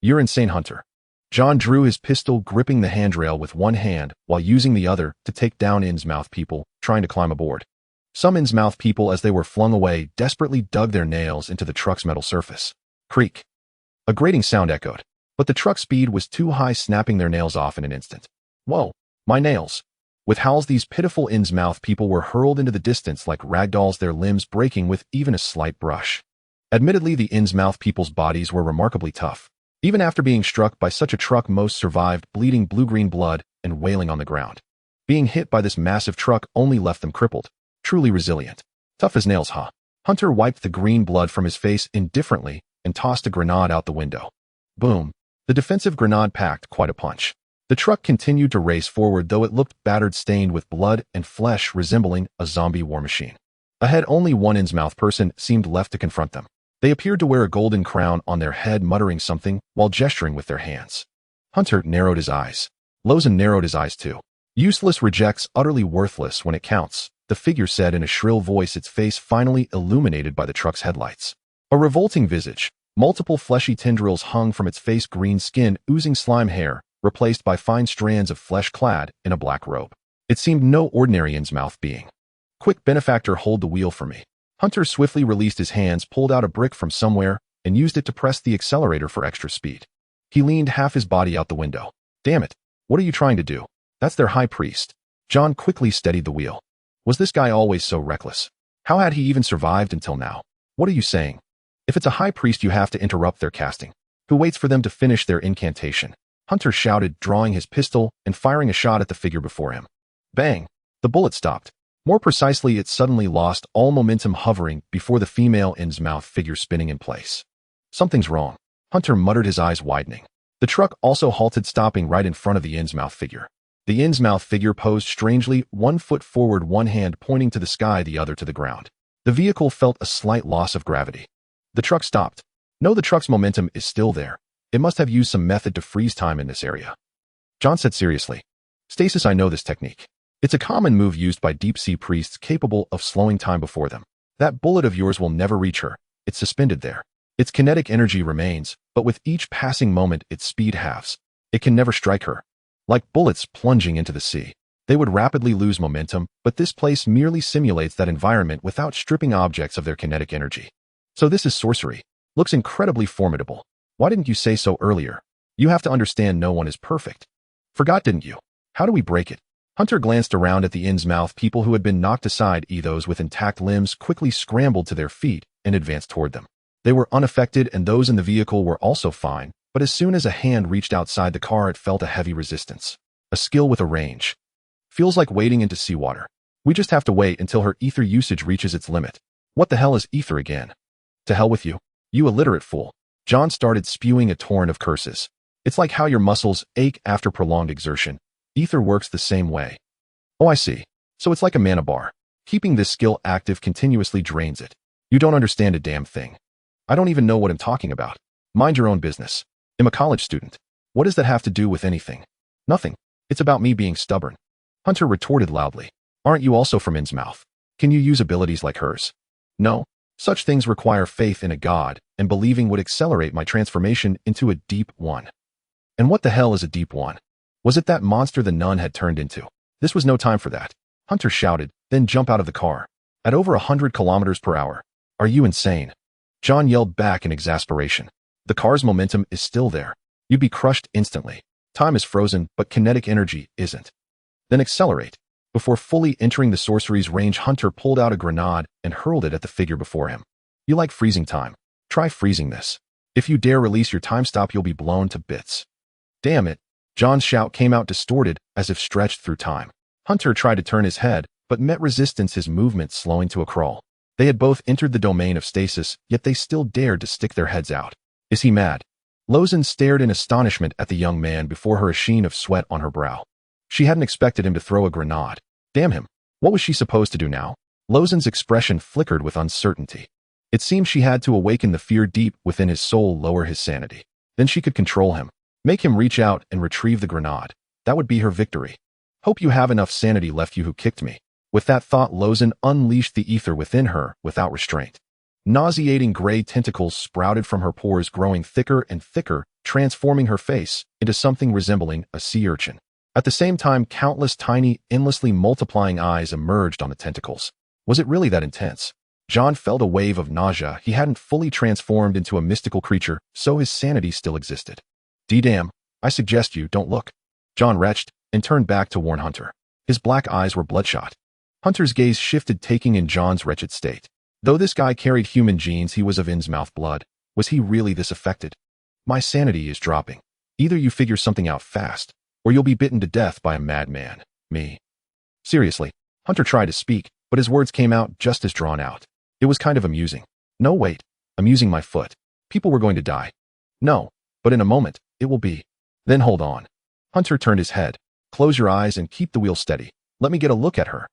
You're insane, Hunter. John drew his pistol, gripping the handrail with one hand while using the other to take down Innsmouth people trying to climb aboard. Some Innsmouth people, as they were flung away, desperately dug their nails into the truck's metal surface. Creak. A grating sound echoed, but the truck's speed was too high, snapping their nails off in an instant. Whoa, my nails. With howls, these pitiful Innsmouth people were hurled into the distance like ragdolls, their limbs breaking with even a slight brush. Admittedly, the Innsmouth people's bodies were remarkably tough. Even after being struck by such a truck, most survived, bleeding blue-green blood and wailing on the ground. Being hit by this massive truck only left them crippled. Truly resilient. Tough as nails, huh? Hunter wiped the green blood from his face indifferently and tossed a grenade out the window. Boom. The defensive grenade packed quite a punch. The truck continued to race forward, though it looked battered, stained with blood and flesh, resembling a zombie war machine. Ahead, only one Innsmouth person seemed left to confront them. They appeared to wear a golden crown on their head, muttering something while gesturing with their hands. Hunter narrowed his eyes. Lozin narrowed his eyes too. Useless rejects, utterly worthless when it counts, the figure said in a shrill voice, its face finally illuminated by the truck's headlights. A revolting visage. Multiple fleshy tendrils hung from its face, green skin, oozing slime hair, replaced by fine strands of flesh clad in a black robe. It seemed no ordinary Innsmouth being. Quick, benefactor, hold the wheel for me. Hunter swiftly released his hands, pulled out a brick from somewhere, and used it to press the accelerator for extra speed. He leaned half his body out the window. Damn it. What are you trying to do? That's their high priest. John quickly steadied the wheel. Was this guy always so reckless? How had he even survived until now? What are you saying? If it's a high priest, you have to interrupt their casting. Who waits for them to finish their incantation? Hunter shouted, drawing his pistol and firing a shot at the figure before him. Bang! The bullet stopped. More precisely, it suddenly lost all momentum, hovering before the female Innsmouth figure, spinning in place. Something's wrong. Hunter muttered, his eyes widening. The truck also halted, stopping right in front of the Innsmouth figure. The Innsmouth figure posed strangely, one foot forward, one hand pointing to the sky, the other to the ground. The vehicle felt a slight loss of gravity. The truck stopped. No, the truck's momentum is still there. It must have used some method to freeze time in this area. John said seriously. Stasis, I know this technique. It's a common move used by deep-sea priests capable of slowing time before them. That bullet of yours will never reach her. It's suspended there. Its kinetic energy remains, but with each passing moment, its speed halves. It can never strike her. Like bullets plunging into the sea. They would rapidly lose momentum, but this place merely simulates that environment without stripping objects of their kinetic energy. So this is sorcery. Looks incredibly formidable. Why didn't you say so earlier? You have to understand, no one is perfect. Forgot, didn't you? How do we break it? Hunter glanced around at the Innsmouth people who had been knocked aside. Those with intact limbs quickly scrambled to their feet and advanced toward them. They were unaffected, and those in the vehicle were also fine, but as soon as a hand reached outside the car, it felt a heavy resistance. A skill with a range. Feels like wading into seawater. We just have to wait until her ether usage reaches its limit. What the hell is ether again? To hell with you. You illiterate fool. John started spewing a torrent of curses. It's like how your muscles ache after prolonged exertion. Ether works the same way. Oh, I see. So it's like a mana bar. Keeping this skill active continuously drains it. You don't understand a damn thing. I don't even know what I'm talking about. Mind your own business. I'm a college student. What does that have to do with anything? Nothing. It's about me being stubborn. Hunter retorted loudly. Aren't you also from Innsmouth? Can you use abilities like hers? No. Such things require faith in a god, and believing would accelerate my transformation into a deep one. And what the hell is a deep one? Was it that monster the nun had turned into? This was no time for that. Hunter shouted, then jump out of the car. At over 100 kilometers per hour. Are you insane? John yelled back in exasperation. The car's momentum is still there. You'd be crushed instantly. Time is frozen, but kinetic energy isn't. Then accelerate. Before fully entering the sorcery's range, Hunter pulled out a grenade and hurled it at the figure before him. You like freezing time. Try freezing this. If you dare release your time stop, you'll be blown to bits. Damn it. John's shout came out distorted, as if stretched through time. Hunter tried to turn his head, but met resistance, his movement slowing to a crawl. They had both entered the domain of stasis, yet they still dared to stick their heads out. Is he mad? Lozin stared in astonishment at the young man before her, a sheen of sweat on her brow. She hadn't expected him to throw a grenade. Damn him. What was she supposed to do now? Lozin's expression flickered with uncertainty. It seemed she had to awaken the fear deep within his soul, lower his sanity. Then she could control him. Make him reach out and retrieve the grenade. That would be her victory. Hope you have enough sanity left, you who kicked me. With that thought, Lozin unleashed the ether within her without restraint. Nauseating gray tentacles sprouted from her pores, growing thicker and thicker, transforming her face into something resembling a sea urchin. At the same time, countless tiny, endlessly multiplying eyes emerged on the tentacles. Was it really that intense? John felt a wave of nausea. He hadn't fully transformed into a mystical creature, so his sanity still existed. D-damn, I suggest you don't look. John retched and turned back to warn Hunter. His black eyes were bloodshot. Hunter's gaze shifted, taking in John's wretched state. Though this guy carried human genes, he was of Innsmouth blood. Was he really this affected? My sanity is dropping. Either you figure something out fast, or you'll be bitten to death by a madman. Me. Seriously, Hunter tried to speak, but his words came out just as drawn out. It was kind of amusing. No, wait. Amusing my foot. People were going to die. No, but in a moment, it will be. Then hold on. Hunter turned his head. Close your eyes and keep the wheel steady. Let me get a look at her.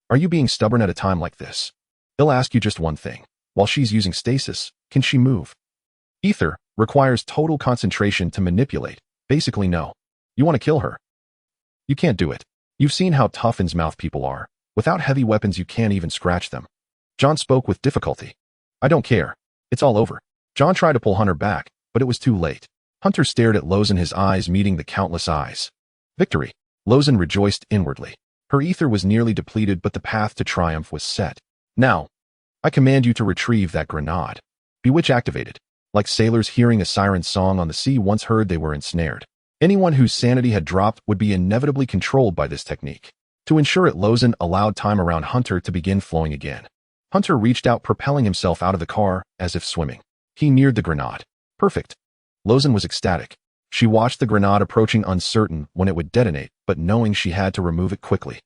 Are you being stubborn at a time like this? I'll ask you just one thing. While she's using stasis, can she move? Ether requires total concentration to manipulate. Basically, no. You want to kill her? You can't do it. You've seen how tough Innsmouth people are. Without heavy weapons, you can't even scratch them. John spoke with difficulty. I don't care. It's all over. John tried to pull Hunter back, but it was too late. Hunter stared at Lozen, his eyes meeting the countless eyes. Victory. Lozen rejoiced inwardly. Her ether was nearly depleted, but the path to triumph was set. Now, I command you to retrieve that grenade. Bewitch activated. Like sailors hearing a siren song on the sea once heard, they were ensnared. Anyone whose sanity had dropped would be inevitably controlled by this technique. To ensure it, Lozen allowed time around Hunter to begin flowing again. Hunter reached out, propelling himself out of the car as if swimming. He neared the grenade. Perfect. Lozen was ecstatic. She watched the grenade approaching, uncertain when it would detonate, but knowing she had to remove it quickly.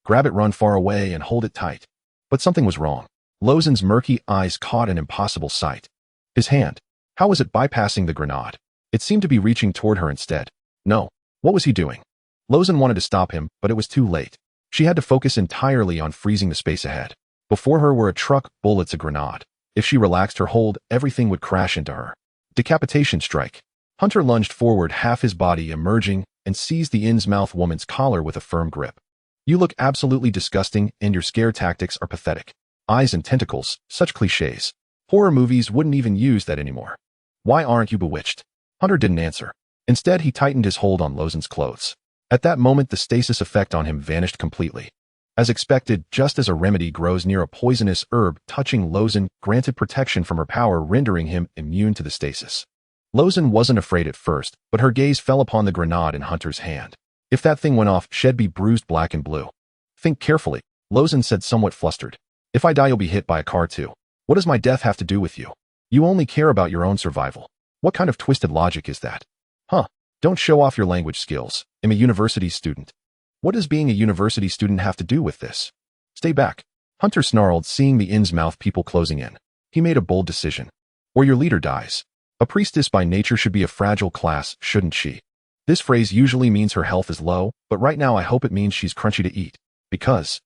Grab it, run far away, and hold it tight. But something was wrong. Lozen's murky eyes caught an impossible sight. His hand. How was it bypassing the grenade? It seemed to be reaching toward her instead. No. What was he doing? Lozen wanted to stop him, but it was too late. She had to focus entirely on freezing the space ahead. Before her were a truck, bullets, a grenade. If she relaxed her hold, everything would crash into her. Decapitation strike. Hunter lunged forward, half his body emerging, and seized the Innsmouth woman's collar with a firm grip. You look absolutely disgusting, and your scare tactics are pathetic. Eyes and tentacles, such cliches. Horror movies wouldn't even use that anymore. Why aren't you bewitched? Hunter didn't answer. Instead, he tightened his hold on Lozen's clothes. At that moment, the stasis effect on him vanished completely. As expected, just as a remedy grows near a poisonous herb, touching Lozen granted protection from her power, rendering him immune to the stasis. Lozen wasn't afraid at first, but her gaze fell upon the grenade in Hunter's hand. If that thing went off, she'd be bruised black and blue. Think carefully, Lozen said, somewhat flustered. If I die, you'll be hit by a car too. What does my death have to do with you? You only care about your own survival. What kind of twisted logic is that? Huh. Don't show off your language skills. I'm a university student. What does being a university student have to do with this? Stay back. Hunter snarled, seeing the Innsmouth people closing in. He made a bold decision. Or your leader dies. A priestess by nature should be a fragile class, shouldn't she? This phrase usually means her health is low, but right now I hope it means she's crunchy to eat. Because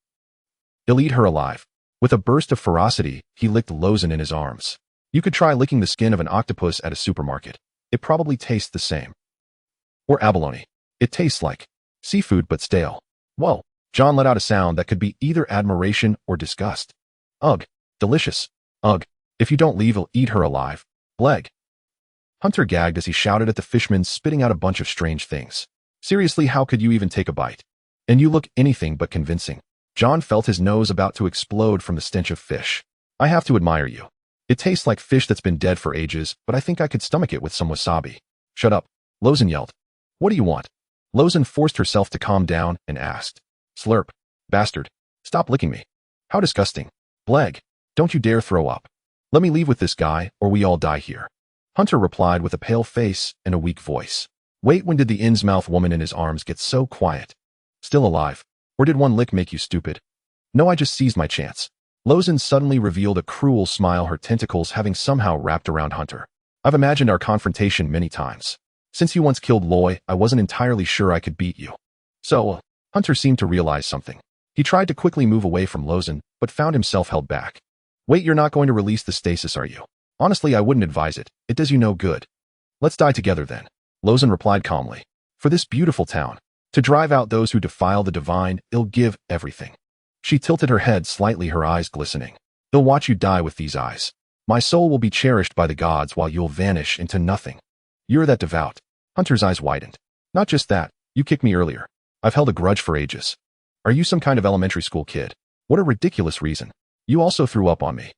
he'll eat her alive. With a burst of ferocity, he licked Lozen in his arms. You could try licking the skin of an octopus at a supermarket. It probably tastes the same. Or abalone. It tastes like seafood but stale. Whoa. John let out a sound that could be either admiration or disgust. Ugh. Delicious. Ugh. If you don't leave, he'll eat her alive. Bleg. Hunter gagged as he shouted at the fishman, spitting out a bunch of strange things. Seriously, how could you even take a bite? And you look anything but convincing. John felt his nose about to explode from the stench of fish. I have to admire you. It tastes like fish that's been dead for ages, but I think I could stomach it with some wasabi. Shut up. Lozen yelled. What do you want? Lozen forced herself to calm down and asked. Slurp. Bastard. Stop licking me. How disgusting. Bleg. Don't you dare throw up. Let me leave with this guy, or we all die here. Hunter replied with a pale face and a weak voice. Wait, when did the Innsmouth woman in his arms get so quiet? Still alive? Or did one lick make you stupid? No, I just seized my chance. Lozen suddenly revealed a cruel smile, her tentacles having somehow wrapped around Hunter. I've imagined our confrontation many times. Since you once killed Loy, I wasn't entirely sure I could beat you. So, Hunter seemed to realize something. He tried to quickly move away from Lozen, but found himself held back. Wait, you're not going to release the stasis, are you? Honestly, I wouldn't advise it. It does you no good. Let's die together then. Lozen replied calmly. For this beautiful town, to drive out those who defile the divine, I'll give everything. She tilted her head slightly, her eyes glistening. I'll watch you die with these eyes. My soul will be cherished by the gods while you'll vanish into nothing. You're that devout. Hunter's eyes widened. Not just that, you kicked me earlier. I've held a grudge for ages. Are you some kind of elementary school kid? What a ridiculous reason. You also threw up on me.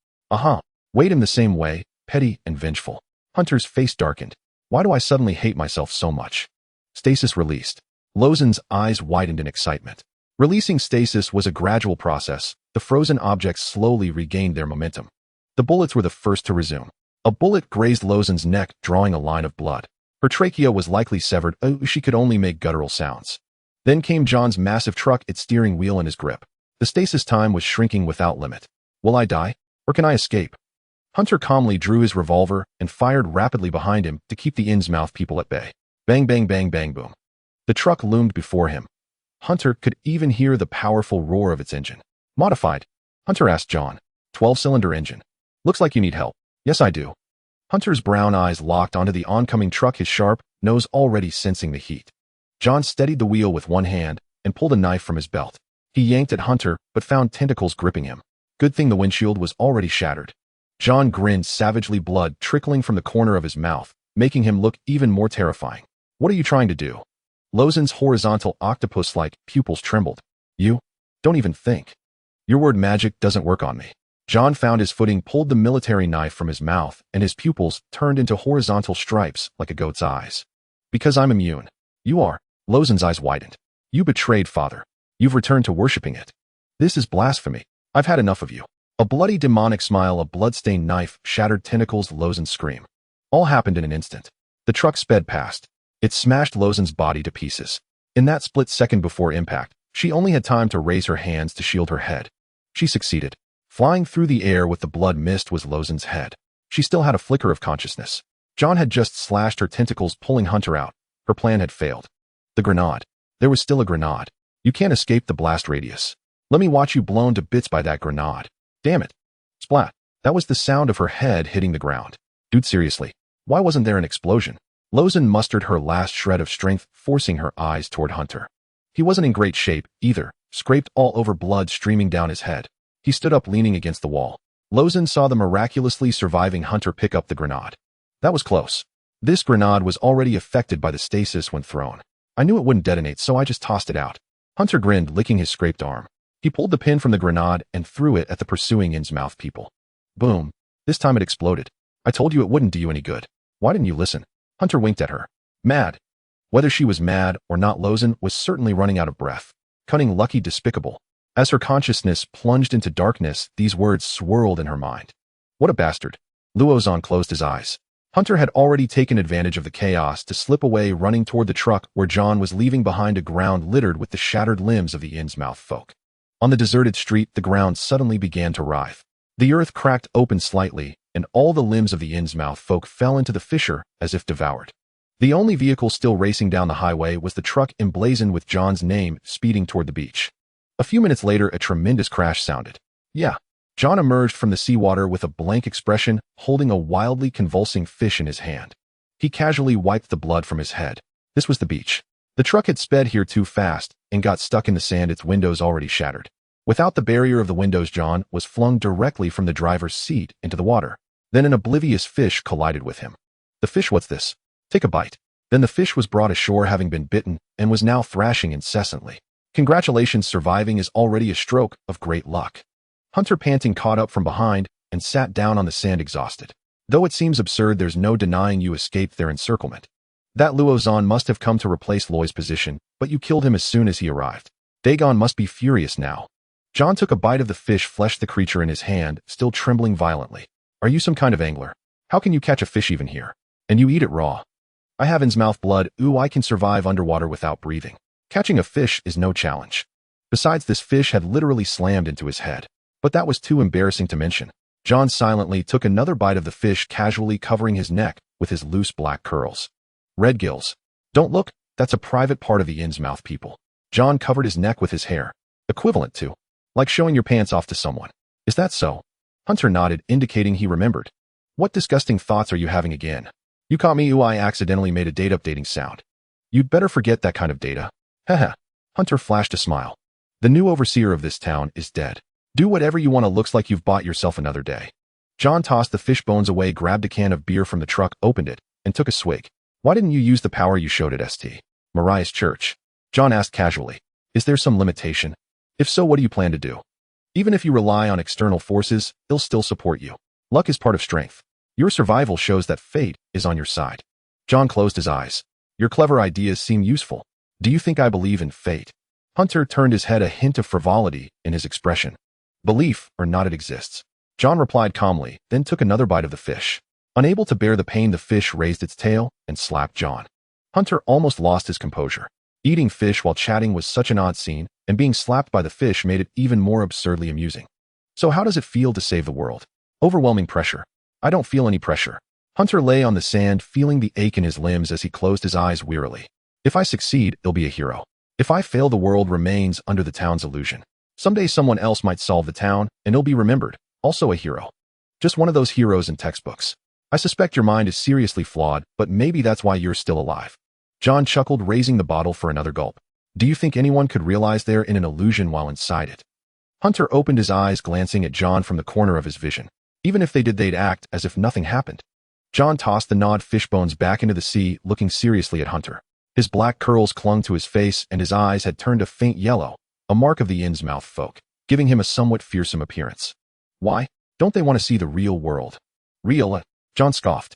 Weighed him the same way, petty and vengeful. Hunter's face darkened. Why do I suddenly hate myself so much? Stasis released. Lozen's eyes widened in excitement. Releasing stasis was a gradual process. The frozen objects slowly regained their momentum. The bullets were the first to resume. A bullet grazed Lozen's neck, drawing a line of blood. Her trachea was likely severed. She could only make guttural sounds. Then came John's massive truck, its steering wheel in his grip. The stasis time was shrinking without limit. Will I die? Or can I escape? Hunter calmly drew his revolver and fired rapidly behind him to keep the Innsmouth people at bay. Bang, bang, bang, bang, boom. The truck loomed before him. Hunter could even hear the powerful roar of its engine. Modified? Hunter asked John. 12-cylinder engine. Looks like you need help. Yes, I do. Hunter's brown eyes locked onto the oncoming truck, his sharp nose already sensing the heat. John steadied the wheel with one hand and pulled a knife from his belt. He yanked at Hunter, but found tentacles gripping him. Good thing the windshield was already shattered. John grinned savagely, blood trickling from the corner of his mouth, making him look even more terrifying. What are you trying to do? Lozen's horizontal octopus-like pupils trembled. You? Don't even think. Your word magic doesn't work on me. John found his footing, pulled the military knife from his mouth, and his pupils turned into horizontal stripes like a goat's eyes. Because I'm immune. You are. Lozen's eyes widened. You betrayed Father. You've returned to worshipping it. This is blasphemy. I've had enough of you. A bloody demonic smile, a blood-stained knife, shattered tentacles, Lozen's scream. All happened in an instant. The truck sped past. It smashed Lozen's body to pieces. In that split second before impact, she only had time to raise her hands to shield her head. She succeeded. Flying through the air with the blood mist was Lozen's head. She still had a flicker of consciousness. John had just slashed her tentacles, pulling Hunter out. Her plan had failed. The grenade. There was still a grenade. You can't escape the blast radius. Let me watch you blown to bits by that grenade. Damn it. Splat. That was the sound of her head hitting the ground. Dude, seriously. Why wasn't there an explosion? Lozen mustered her last shred of strength, forcing her eyes toward Hunter. He wasn't in great shape, either, scraped all over, blood streaming down his head. He stood up, leaning against the wall. Lozen saw the miraculously surviving Hunter pick up the grenade. That was close. This grenade was already affected by the stasis when thrown. I knew it wouldn't detonate, so I just tossed it out. Hunter grinned, licking his scraped arm. He pulled the pin from the grenade and threw it at the pursuing Innsmouth people. Boom. This time it exploded. I told you it wouldn't do you any good. Why didn't you listen? Hunter winked at her. Mad. Whether she was mad or not, Lozen was certainly running out of breath. Cunning, lucky, despicable. As her consciousness plunged into darkness, these words swirled in her mind. What a bastard. Luozon closed his eyes. Hunter had already taken advantage of the chaos to slip away, running toward the truck where John was leaving behind a ground littered with the shattered limbs of the Innsmouth folk. On the deserted street, the ground suddenly began to writhe. The earth cracked open slightly, and all the limbs of the Innsmouth folk fell into the fissure as if devoured. The only vehicle still racing down the highway was the truck emblazoned with John's name, speeding toward the beach. A few minutes later, a tremendous crash sounded. Yeah. John emerged from the seawater with a blank expression, holding a wildly convulsing fish in his hand. He casually wiped the blood from his head. This was the beach. The truck had sped here too fast and got stuck in the sand, its windows already shattered. Without the barrier of the windows, John was flung directly from the driver's seat into the water. Then an oblivious fish collided with him. The fish, what's this? Take a bite. Then the fish was brought ashore, having been bitten, and was now thrashing incessantly. Congratulations, surviving is already a stroke of great luck. Hunter, panting, caught up from behind and sat down on the sand, exhausted. Though it seems absurd, there's no denying you escaped their encirclement. That Luozon must have come to replace Loy's position, but you killed him as soon as he arrived. Dagon must be furious now. John took a bite of the fish, fleshed the creature in his hand, still trembling violently. Are you some kind of angler? How can you catch a fish even here? And you eat it raw? I have Innsmouth blood. Ooh, I can survive underwater without breathing. Catching a fish is no challenge. Besides, this fish had literally slammed into his head. But that was too embarrassing to mention. John silently took another bite of the fish, casually covering his neck with his loose black curls. Red gills. Don't look, that's a private part of the Innsmouth people. John covered his neck with his hair. Equivalent to, like showing your pants off to someone. Is that so? Hunter nodded, indicating he remembered. What disgusting thoughts are you having again? You caught me. Ooh, I accidentally made a date updating sound. You'd better forget that kind of data. Haha. Hunter flashed a smile. The new overseer of this town is dead. Do whatever you want to. Looks like you've bought yourself another day. John tossed the fish bones away, grabbed a can of beer from the truck, opened it, and took a swig. Why didn't you use the power you showed at Mariah's church? John asked casually. Is there some limitation? If so, what do you plan to do? Even if you rely on external forces, they'll still support you. Luck is part of strength. Your survival shows that fate is on your side. John closed his eyes. Your clever ideas seem useful. Do you think I believe in fate? Hunter turned his head, a hint of frivolity in his expression. Belief or not, it exists. John replied calmly, then took another bite of the fish. Unable to bear the pain, the fish raised its tail and slapped John. Hunter almost lost his composure. Eating fish while chatting was such an odd scene, and being slapped by the fish made it even more absurdly amusing. So how does it feel to save the world? Overwhelming pressure. I don't feel any pressure. Hunter lay on the sand, feeling the ache in his limbs as he closed his eyes wearily. If I succeed, I'll be a hero. If I fail, the world remains under the town's illusion. Someday someone else might solve the town, and he'll be remembered, also a hero. Just one of those heroes in textbooks. I suspect your mind is seriously flawed, but maybe that's why you're still alive. John chuckled, raising the bottle for another gulp. Do you think anyone could realize they're in an illusion while inside it? Hunter opened his eyes, glancing at John from the corner of his vision. Even if they did, they'd act as if nothing happened. John tossed the gnawed fish bones back into the sea, looking seriously at Hunter. His black curls clung to his face, and his eyes had turned a faint yellow, a mark of the Innsmouth folk, giving him a somewhat fearsome appearance. Why? Don't they want to see the real world? Real? John scoffed.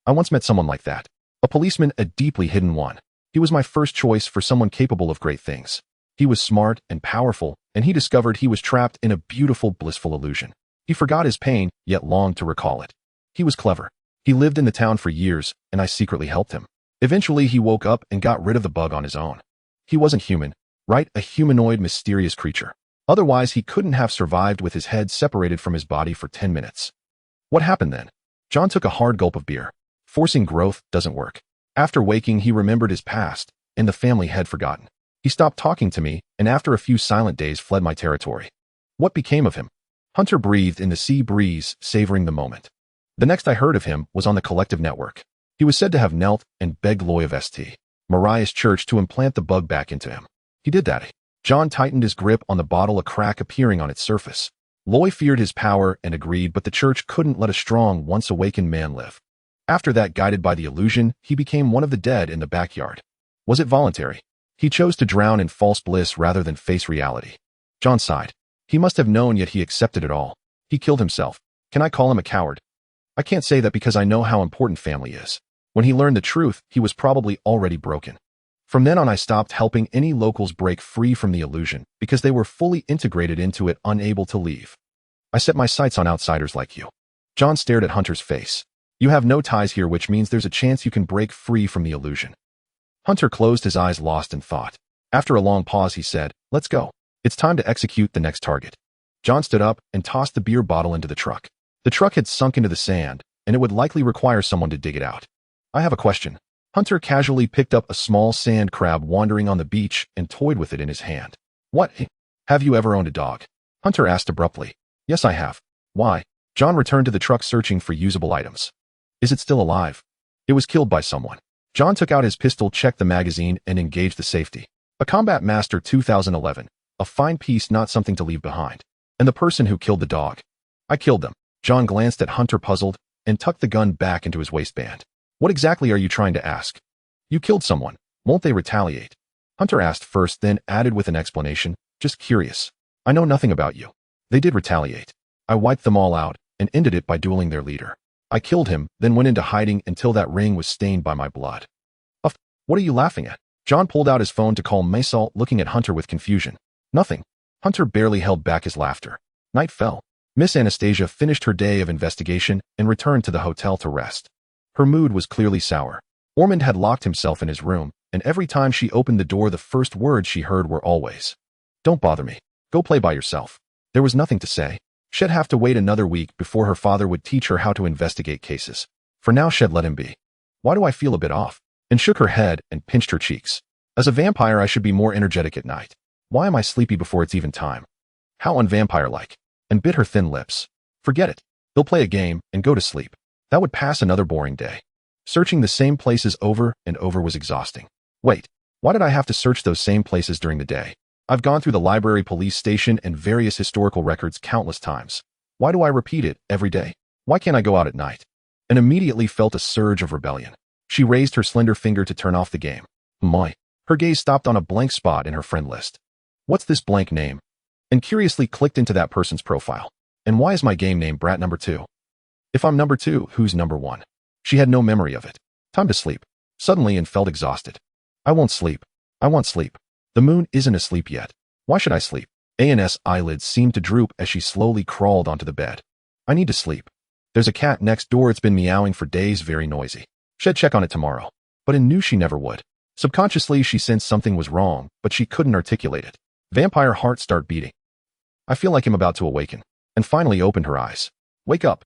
I once met someone like that. A policeman, a deeply hidden one. He was my first choice for someone capable of great things. He was smart and powerful, and he discovered he was trapped in a beautiful, blissful illusion. He forgot his pain, yet longed to recall it. He was clever. He lived in the town for years, and I secretly helped him. Eventually, he woke up and got rid of the bug on his own. He wasn't human, right? A humanoid, mysterious creature. Otherwise, he couldn't have survived with his head separated from his body for 10 minutes. What happened then? John took a hard gulp of beer. Forcing growth doesn't work. After waking, he remembered his past, and the family had forgotten. He stopped talking to me, and after a few silent days fled my territory. What became of him? Hunter breathed in the sea breeze, savoring the moment. The next I heard of him was on the collective network. He was said to have knelt and begged Loy of Mariah's church to implant the bug back into him. He did that. John tightened his grip on the bottle, a crack appearing on its surface. Loy feared his power and agreed, but the church couldn't let a strong, once-awakened man live. After that, guided by the illusion, he became one of the dead in the backyard. Was it voluntary? He chose to drown in false bliss rather than face reality. John sighed. He must have known, yet he accepted it all. He killed himself. Can I call him a coward? I can't say that because I know how important family is. When he learned the truth, he was probably already broken. From then on, I stopped helping any locals break free from the illusion because they were fully integrated into it, unable to leave. I set my sights on outsiders like you. John stared at Hunter's face. You have no ties here, which means there's a chance you can break free from the illusion. Hunter closed his eyes, lost in thought. After a long pause, he said, Let's go. It's time to execute the next target. John stood up and tossed the beer bottle into the truck. The truck had sunk into the sand, and it would likely require someone to dig it out. I have a question. Hunter casually picked up a small sand crab wandering on the beach and toyed with it in his hand. What? Have you ever owned a dog? Hunter asked abruptly. Yes, I have. Why? John returned to the truck, searching for usable items. Is it still alive? It was killed by someone. John took out his pistol, checked the magazine, and engaged the safety. A Combat Master 2011. A fine piece, not something to leave behind. And the person who killed the dog? I killed them. John glanced at Hunter, puzzled, and tucked the gun back into his waistband. What exactly are you trying to ask? You killed someone. Won't they retaliate? Hunter asked first, then added with an explanation. Just curious. I know nothing about you. They did retaliate. I wiped them all out and ended it by dueling their leader. I killed him, then went into hiding until that ring was stained by my blood. What are you laughing at? John pulled out his phone to call Maisel, looking at Hunter with confusion. Nothing. Hunter barely held back his laughter. Night fell. Miss Anastasia finished her day of investigation and returned to the hotel to rest. Her mood was clearly sour. Ormond had locked himself in his room, and every time she opened the door, the first words she heard were always, Don't bother me. Go play by yourself. There was nothing to say. She'd have to wait another week before her father would teach her how to investigate cases. For now, she'd let him be. Why do I feel a bit off? And shook her head and pinched her cheeks. As a vampire, I should be more energetic at night. Why am I sleepy before it's even time? How unvampire-like. And bit her thin lips. Forget it. They'll play a game and go to sleep. That would pass another boring day. Searching the same places over and over was exhausting. Wait, why did I have to search those same places during the day? I've gone through the library, police station, and various historical records countless times. Why do I repeat it every day? Why can't I go out at night? And immediately felt a surge of rebellion. She raised her slender finger to turn off the game. My. Her gaze stopped on a blank spot in her friend list. What's this blank name? And curiously clicked into that person's profile. And why is my game name Brat number 2? If I'm number 2, who's number 1? She had no memory of it. Time to sleep. Suddenly and felt exhausted. I won't sleep. I want sleep. The moon isn't asleep yet. Why should I sleep? An's eyelids seemed to droop as she slowly crawled onto the bed. I need to sleep. There's a cat next door. It's been meowing for days, very noisy. Should check on it tomorrow. But Anne knew she never would. Subconsciously, she sensed something was wrong, but she couldn't articulate it. Vampire heart start beating. I feel like I'm about to awaken. And finally opened her eyes. Wake up.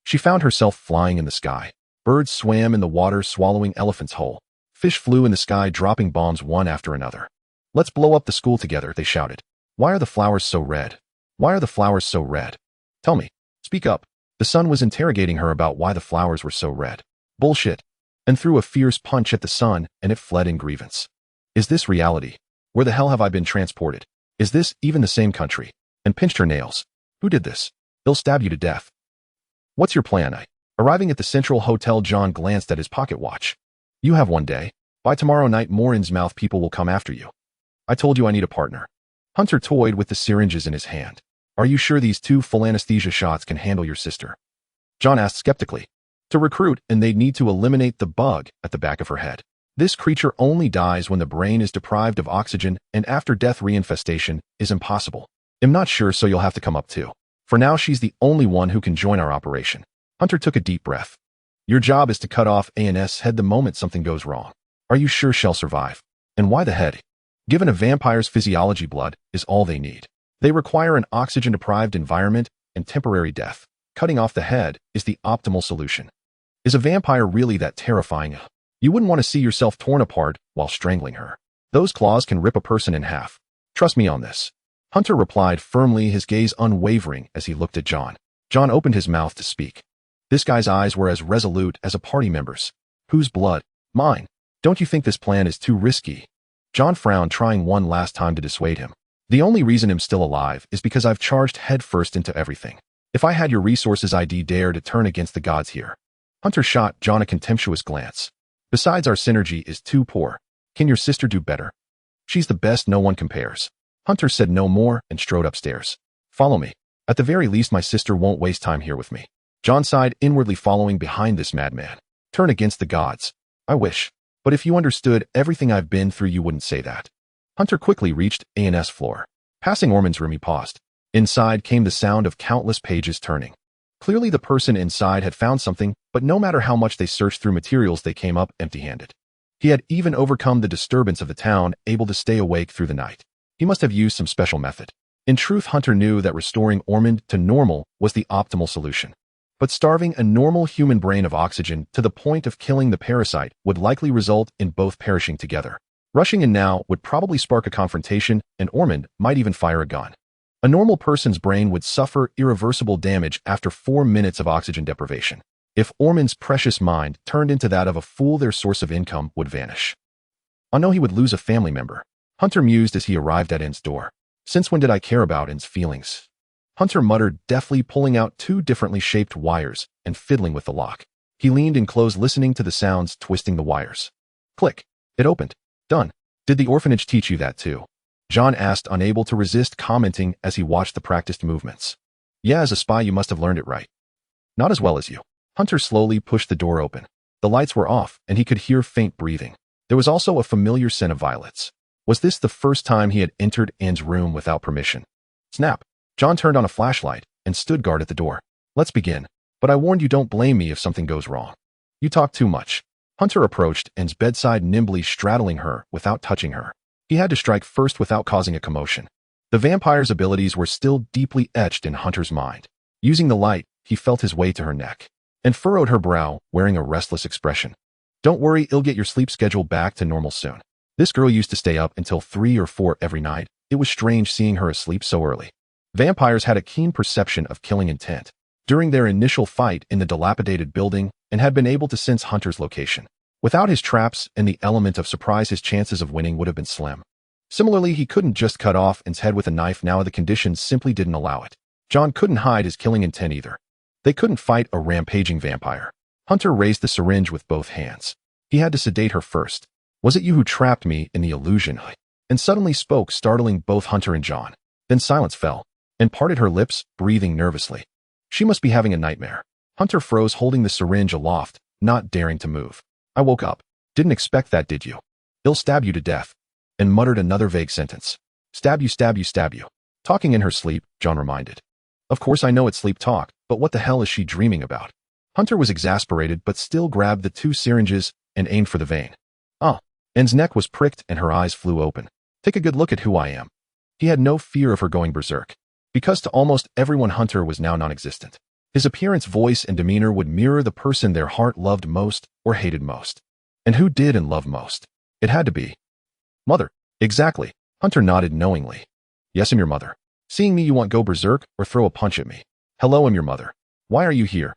She found herself flying in the sky. Birds swam in the water, swallowing elephants whole. Fish flew in the sky, dropping bombs one after another. Let's blow up the school together, they shouted. Why are the flowers so red? Why are the flowers so red? Tell me. Speak up. The sun was interrogating her about why the flowers were so red. Bullshit. And threw a fierce punch at the sun, and it fled in grievance. Is this reality? Where the hell have I been transported? Is this even the same country? And pinched her nails. Who did this? They'll stab you to death. What's your plan? Arriving at the Central Hotel, John glanced at his pocket watch. You have one day. By tomorrow night, Morin's mouth people will come after you. I told you I need a partner. Hunter toyed with the syringes in his hand. Are you sure these 2 full anesthesia shots can handle your sister? John asked skeptically. To recruit, and they'd need to eliminate the bug at the back of her head. This creature only dies when the brain is deprived of oxygen, and after death reinfestation is impossible. I'm not sure, so you'll have to come up too. For now, she's the only one who can join our operation. Hunter took a deep breath. Your job is to cut off An's head the moment something goes wrong. Are you sure she'll survive? And why the head? Given a vampire's physiology, blood is all they need. They require an oxygen-deprived environment and temporary death. Cutting off the head is the optimal solution. Is a vampire really that terrifying? You wouldn't want to see yourself torn apart while strangling her. Those claws can rip a person in half. Trust me on this. Hunter replied firmly, his gaze unwavering as he looked at John. John opened his mouth to speak. This guy's eyes were as resolute as a party member's. Whose blood? Mine. Don't you think this plan is too risky? John frowned, trying one last time to dissuade him. The only reason I'm still alive is because I've charged headfirst into everything. If I had your resources, I'd dare to turn against the gods here. Hunter shot John a contemptuous glance. Besides, our synergy is too poor. Can your sister do better? She's the best, no one compares. Hunter said no more and strode upstairs. Follow me. At the very least, my sister won't waste time here with me. John sighed, inwardly following behind this madman. Turn against the gods. I wish. But if you understood everything I've been through, you wouldn't say that. Hunter quickly reached An's floor. Passing Ormond's room, he paused. Inside came the sound of countless pages turning. Clearly the person inside had found something, but no matter how much they searched through materials, they came up empty-handed. He had even overcome the disturbance of the town, able to stay awake through the night. He must have used some special method. In truth, Hunter knew that restoring Ormond to normal was the optimal solution. But starving a normal human brain of oxygen to the point of killing the parasite would likely result in both perishing together. Rushing in now would probably spark a confrontation, and Ormond might even fire a gun. A normal person's brain would suffer irreversible damage after 4 minutes of oxygen deprivation. If Ormond's precious mind turned into that of a fool, their source of income would vanish. I know he would lose a family member. Hunter mused as he arrived at Anne's door. Since when did I care about Anne's feelings? Hunter muttered, deftly pulling out 2 differently shaped wires and fiddling with the lock. He leaned in close, listening to the sounds, twisting the wires. Click. It opened. Done. Did the orphanage teach you that too? John asked, unable to resist commenting as he watched the practiced movements. Yeah, as a spy you must have learned it right. Not as well as you. Hunter slowly pushed the door open. The lights were off, and he could hear faint breathing. There was also a familiar scent of violets. Was this the first time he had entered Anne's room without permission? Snap. John turned on a flashlight and stood guard at the door. Let's begin. But I warned you, don't blame me if something goes wrong. You talk too much. Hunter approached Anne's bedside, nimbly straddling her without touching her. He had to strike first without causing a commotion. The vampire's abilities were still deeply etched in Hunter's mind. Using the light, he felt his way to her neck and furrowed her brow, wearing a restless expression. Don't worry, you'll get your sleep schedule back to normal soon. This girl used to stay up until 3 or 4 every night. It was strange seeing her asleep so early. Vampires had a keen perception of killing intent during their initial fight in the dilapidated building and had been able to sense Hunter's location. Without his traps and the element of surprise, his chances of winning would have been slim. Similarly, he couldn't just cut off Anne's head with a knife now. The conditions simply didn't allow it. John couldn't hide his killing intent either. They couldn't fight a rampaging vampire. Hunter raised the syringe with both hands. He had to sedate her first. Was it you who trapped me in the illusion? And suddenly spoke, startling both Hunter and John. Then silence fell, and parted her lips, breathing nervously. She must be having a nightmare. Hunter froze, holding the syringe aloft, not daring to move. I woke up. Didn't expect that, did you? He'll stab you to death. And muttered another vague sentence. Stab you, stab you, stab you. Talking in her sleep, John reminded. Of course I know it's sleep talk, but what the hell is she dreaming about? Hunter was exasperated but still grabbed the 2 syringes and aimed for the vein. Anne's neck was pricked and her eyes flew open. Take a good look at who I am. He had no fear of her going berserk, because to almost everyone Hunter was now non-existent. His appearance, voice, and demeanor would mirror the person their heart loved most or hated most. And who did and loved most? It had to be Mother. Exactly. Hunter nodded knowingly. Yes, I'm your mother. Seeing me you want go berserk or throw a punch at me. Hello, I'm your mother. Why are you here?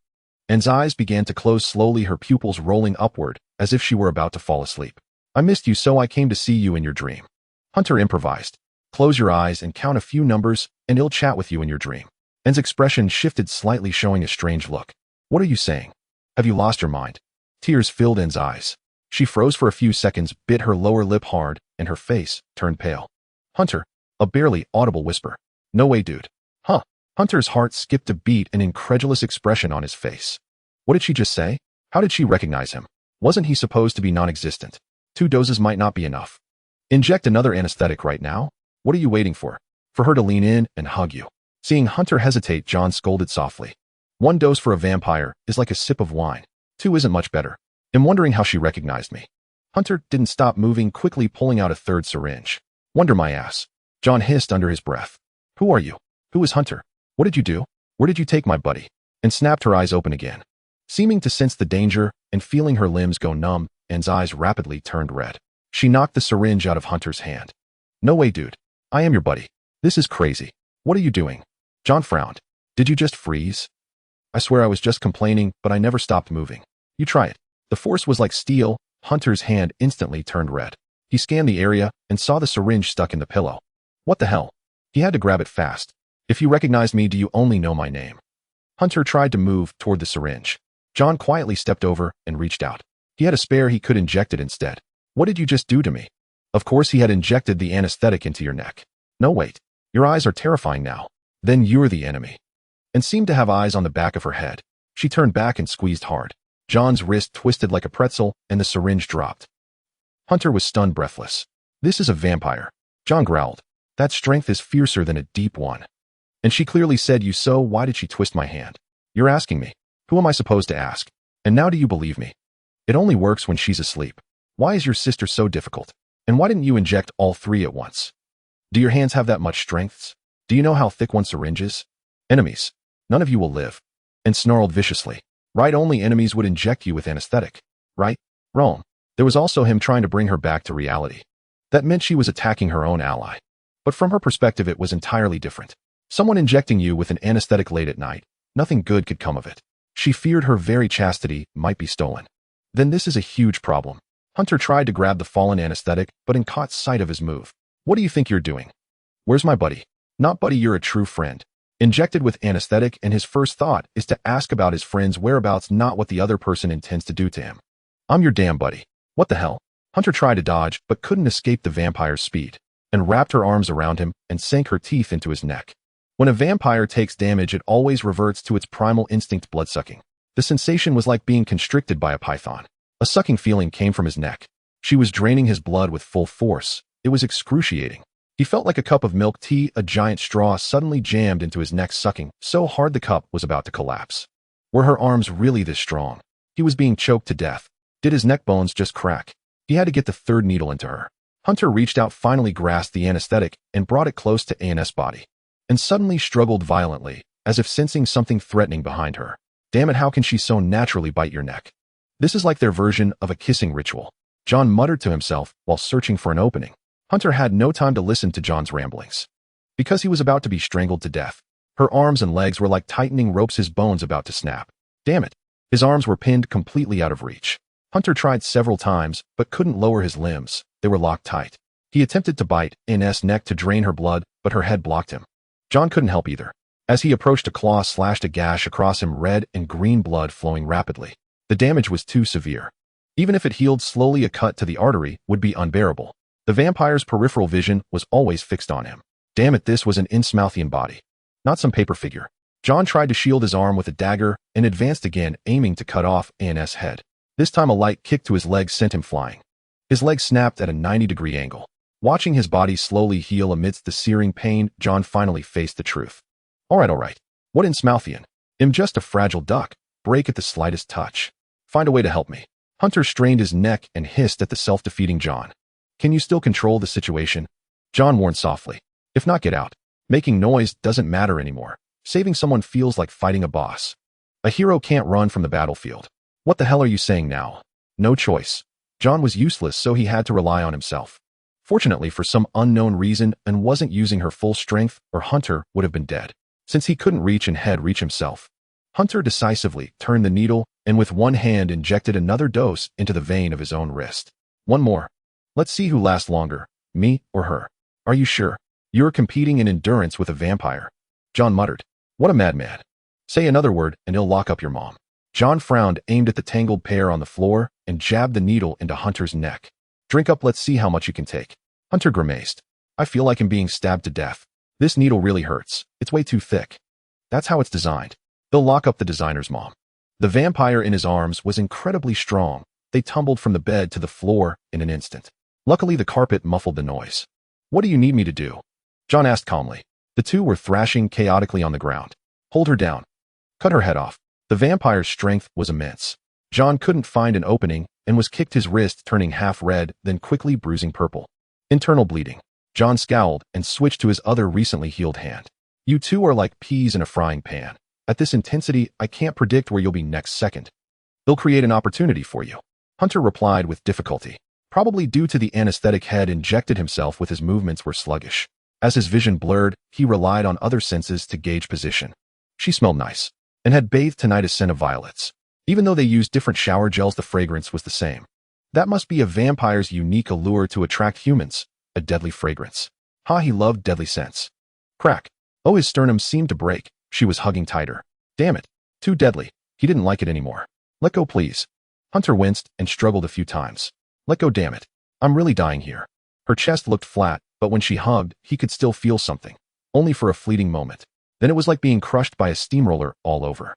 Anne's eyes began to close slowly, her pupils rolling upward, as if she were about to fall asleep. I missed you, so I came to see you in your dream. Hunter improvised. Close your eyes and count a few numbers, and he'll chat with you in your dream. Anne's expression shifted slightly, showing a strange look. What are you saying? Have you lost your mind? Tears filled Anne's eyes. She froze for a few seconds, bit her lower lip hard, and her face turned pale. Hunter, a barely audible whisper. No way, dude. Huh? Hunter's heart skipped a beat, an incredulous expression on his face. What did she just say? How did she recognize him? Wasn't he supposed to be non-existent? 2 doses might not be enough. Inject another anesthetic right now? What are you waiting for? For her to lean in and hug you. Seeing Hunter hesitate, John scolded softly. 1 dose for a vampire is like a sip of wine. 2 isn't much better. I'm wondering how she recognized me. Hunter didn't stop moving, quickly pulling out a 3rd syringe. Wonder my ass. John hissed under his breath. Who are you? Who is Hunter? What did you do? Where did you take my buddy? And snapped her eyes open again. Seeming to sense the danger and feeling her limbs go numb, Anne's eyes rapidly turned red. She knocked the syringe out of Hunter's hand. No way, dude. I am your buddy. This is crazy. What are you doing? John frowned. Did you just freeze? I swear I was just complaining, but I never stopped moving. You try it. The force was like steel. Hunter's hand instantly turned red. He scanned the area and saw the syringe stuck in the pillow. What the hell? He had to grab it fast. If you recognize me, do you only know my name? Hunter tried to move toward the syringe. John quietly stepped over and reached out. He had a spare, he could inject it instead. What did you just do to me? Of course he had injected the anesthetic into your neck. No, wait. Your eyes are terrifying now. Then you're the enemy. And seemed to have eyes on the back of her head. She turned back and squeezed hard. John's wrist twisted like a pretzel, and the syringe dropped. Hunter was stunned, breathless. This is a vampire. John growled. That strength is fiercer than a deep one. And she clearly said you, so why did she twist my hand? You're asking me. Who am I supposed to ask? And now do you believe me? It only works when she's asleep. Why is your sister so difficult? And why didn't you inject all 3 at once? Do your hands have that much strength? Do you know how thick one syringe is? Enemies. None of you will live. And snarled viciously. Right, only enemies would inject you with anesthetic. Right? Wrong. There was also him trying to bring her back to reality. That meant she was attacking her own ally. But from her perspective it was entirely different. Someone injecting you with an anesthetic late at night, nothing good could come of it. She feared her very chastity might be stolen. Then this is a huge problem. Hunter tried to grab the fallen anesthetic, but caught sight of his move. What do you think you're doing? Where's my buddy? Not buddy, you're a true friend. Injected with anesthetic, and his first thought is to ask about his friend's whereabouts, not what the other person intends to do to him. I'm your damn buddy. What the hell? Hunter tried to dodge, but couldn't escape the vampire's speed, and wrapped her arms around him and sank her teeth into his neck. When a vampire takes damage, it always reverts to its primal instinct, blood-sucking. The sensation was like being constricted by a python. A sucking feeling came from his neck. She was draining his blood with full force. It was excruciating. He felt like a cup of milk tea, a giant straw suddenly jammed into his neck, sucking so hard the cup was about to collapse. Were her arms really this strong? He was being choked to death. Did his neck bones just crack? He had to get the 3rd needle into her. Hunter reached out, finally grasped the anesthetic, and brought it close to Anne's body. And suddenly struggled violently, as if sensing something threatening behind her. Damn it, how can she so naturally bite your neck? This is like their version of a kissing ritual. John muttered to himself while searching for an opening. Hunter had no time to listen to John's ramblings. Because he was about to be strangled to death. Her arms and legs were like tightening ropes, his bones about to snap. Damn it. His arms were pinned completely out of reach. Hunter tried several times, but couldn't lower his limbs. They were locked tight. He attempted to bite Anne's neck to drain her blood, but her head blocked him. John couldn't help either. As he approached, a claw slashed a gash across him, red and green blood flowing rapidly. The damage was too severe. Even if it healed slowly, a cut to the artery would be unbearable. The vampire's peripheral vision was always fixed on him. Damn it, this was an Innsmouthian body, not some paper figure. John tried to shield his arm with a dagger and advanced again, aiming to cut off An's head. This time a light kick to his leg sent him flying. His leg snapped at a 90-degree angle. Watching his body slowly heal amidst the searing pain, John finally faced the truth. All right. What Innsmouthian? I'm just a fragile duck. Break at the slightest touch. Find a way to help me. Hunter strained his neck and hissed at the self-defeating John. Can you still control the situation? John warned softly. If not, get out. Making noise doesn't matter anymore. Saving someone feels like fighting a boss. A hero can't run from the battlefield. What the hell are you saying now? No choice. John was useless, so he had to rely on himself. Fortunately, for some unknown reason, An wasn't using her full strength, or Hunter would have been dead. Since he couldn't reach and had reach himself, Hunter decisively turned the needle and with one hand injected another dose into the vein of his own wrist. One more. Let's see who lasts longer, me or her. Are you sure? You're competing in endurance with a vampire. John muttered. What a madman. Say another word and he'll lock up your mom. John frowned, aimed at the tangled pair on the floor, and jabbed the needle into Hunter's neck. Drink up, let's see how much you can take. Hunter grimaced. I feel like I'm being stabbed to death. This needle really hurts. It's way too thick. That's how it's designed. They'll lock up the designer's mom. The vampire in his arms was incredibly strong. They tumbled from the bed to the floor in an instant. Luckily, the carpet muffled the noise. What do you need me to do? John asked calmly. The two were thrashing chaotically on the ground. Hold her down. Cut her head off. The vampire's strength was immense. John couldn't find an opening and was kicked, his wrist turning half red, then quickly bruising purple. Internal bleeding. John scowled and switched to his other recently healed hand. You two are like peas in a frying pan. At this intensity, I can't predict where you'll be next second. They'll create an opportunity for you. Hunter replied with difficulty. Probably due to the anesthetic had injected himself with his movements were sluggish. As his vision blurred, he relied on other senses to gauge position. She smelled nice and had bathed tonight a scent of violets. Even though they used different shower gels, the fragrance was the same. That must be a vampire's unique allure to attract humans, a deadly fragrance. He loved deadly scents. Crack. Oh, his sternum seemed to break. She was hugging tighter. Damn it. Too deadly. He didn't like it anymore. Let go, please. Hunter winced and struggled a few times. Let go, damn it. I'm really dying here. Her chest looked flat, but when she hugged, he could still feel something. Only for a fleeting moment. Then it was like being crushed by a steamroller all over.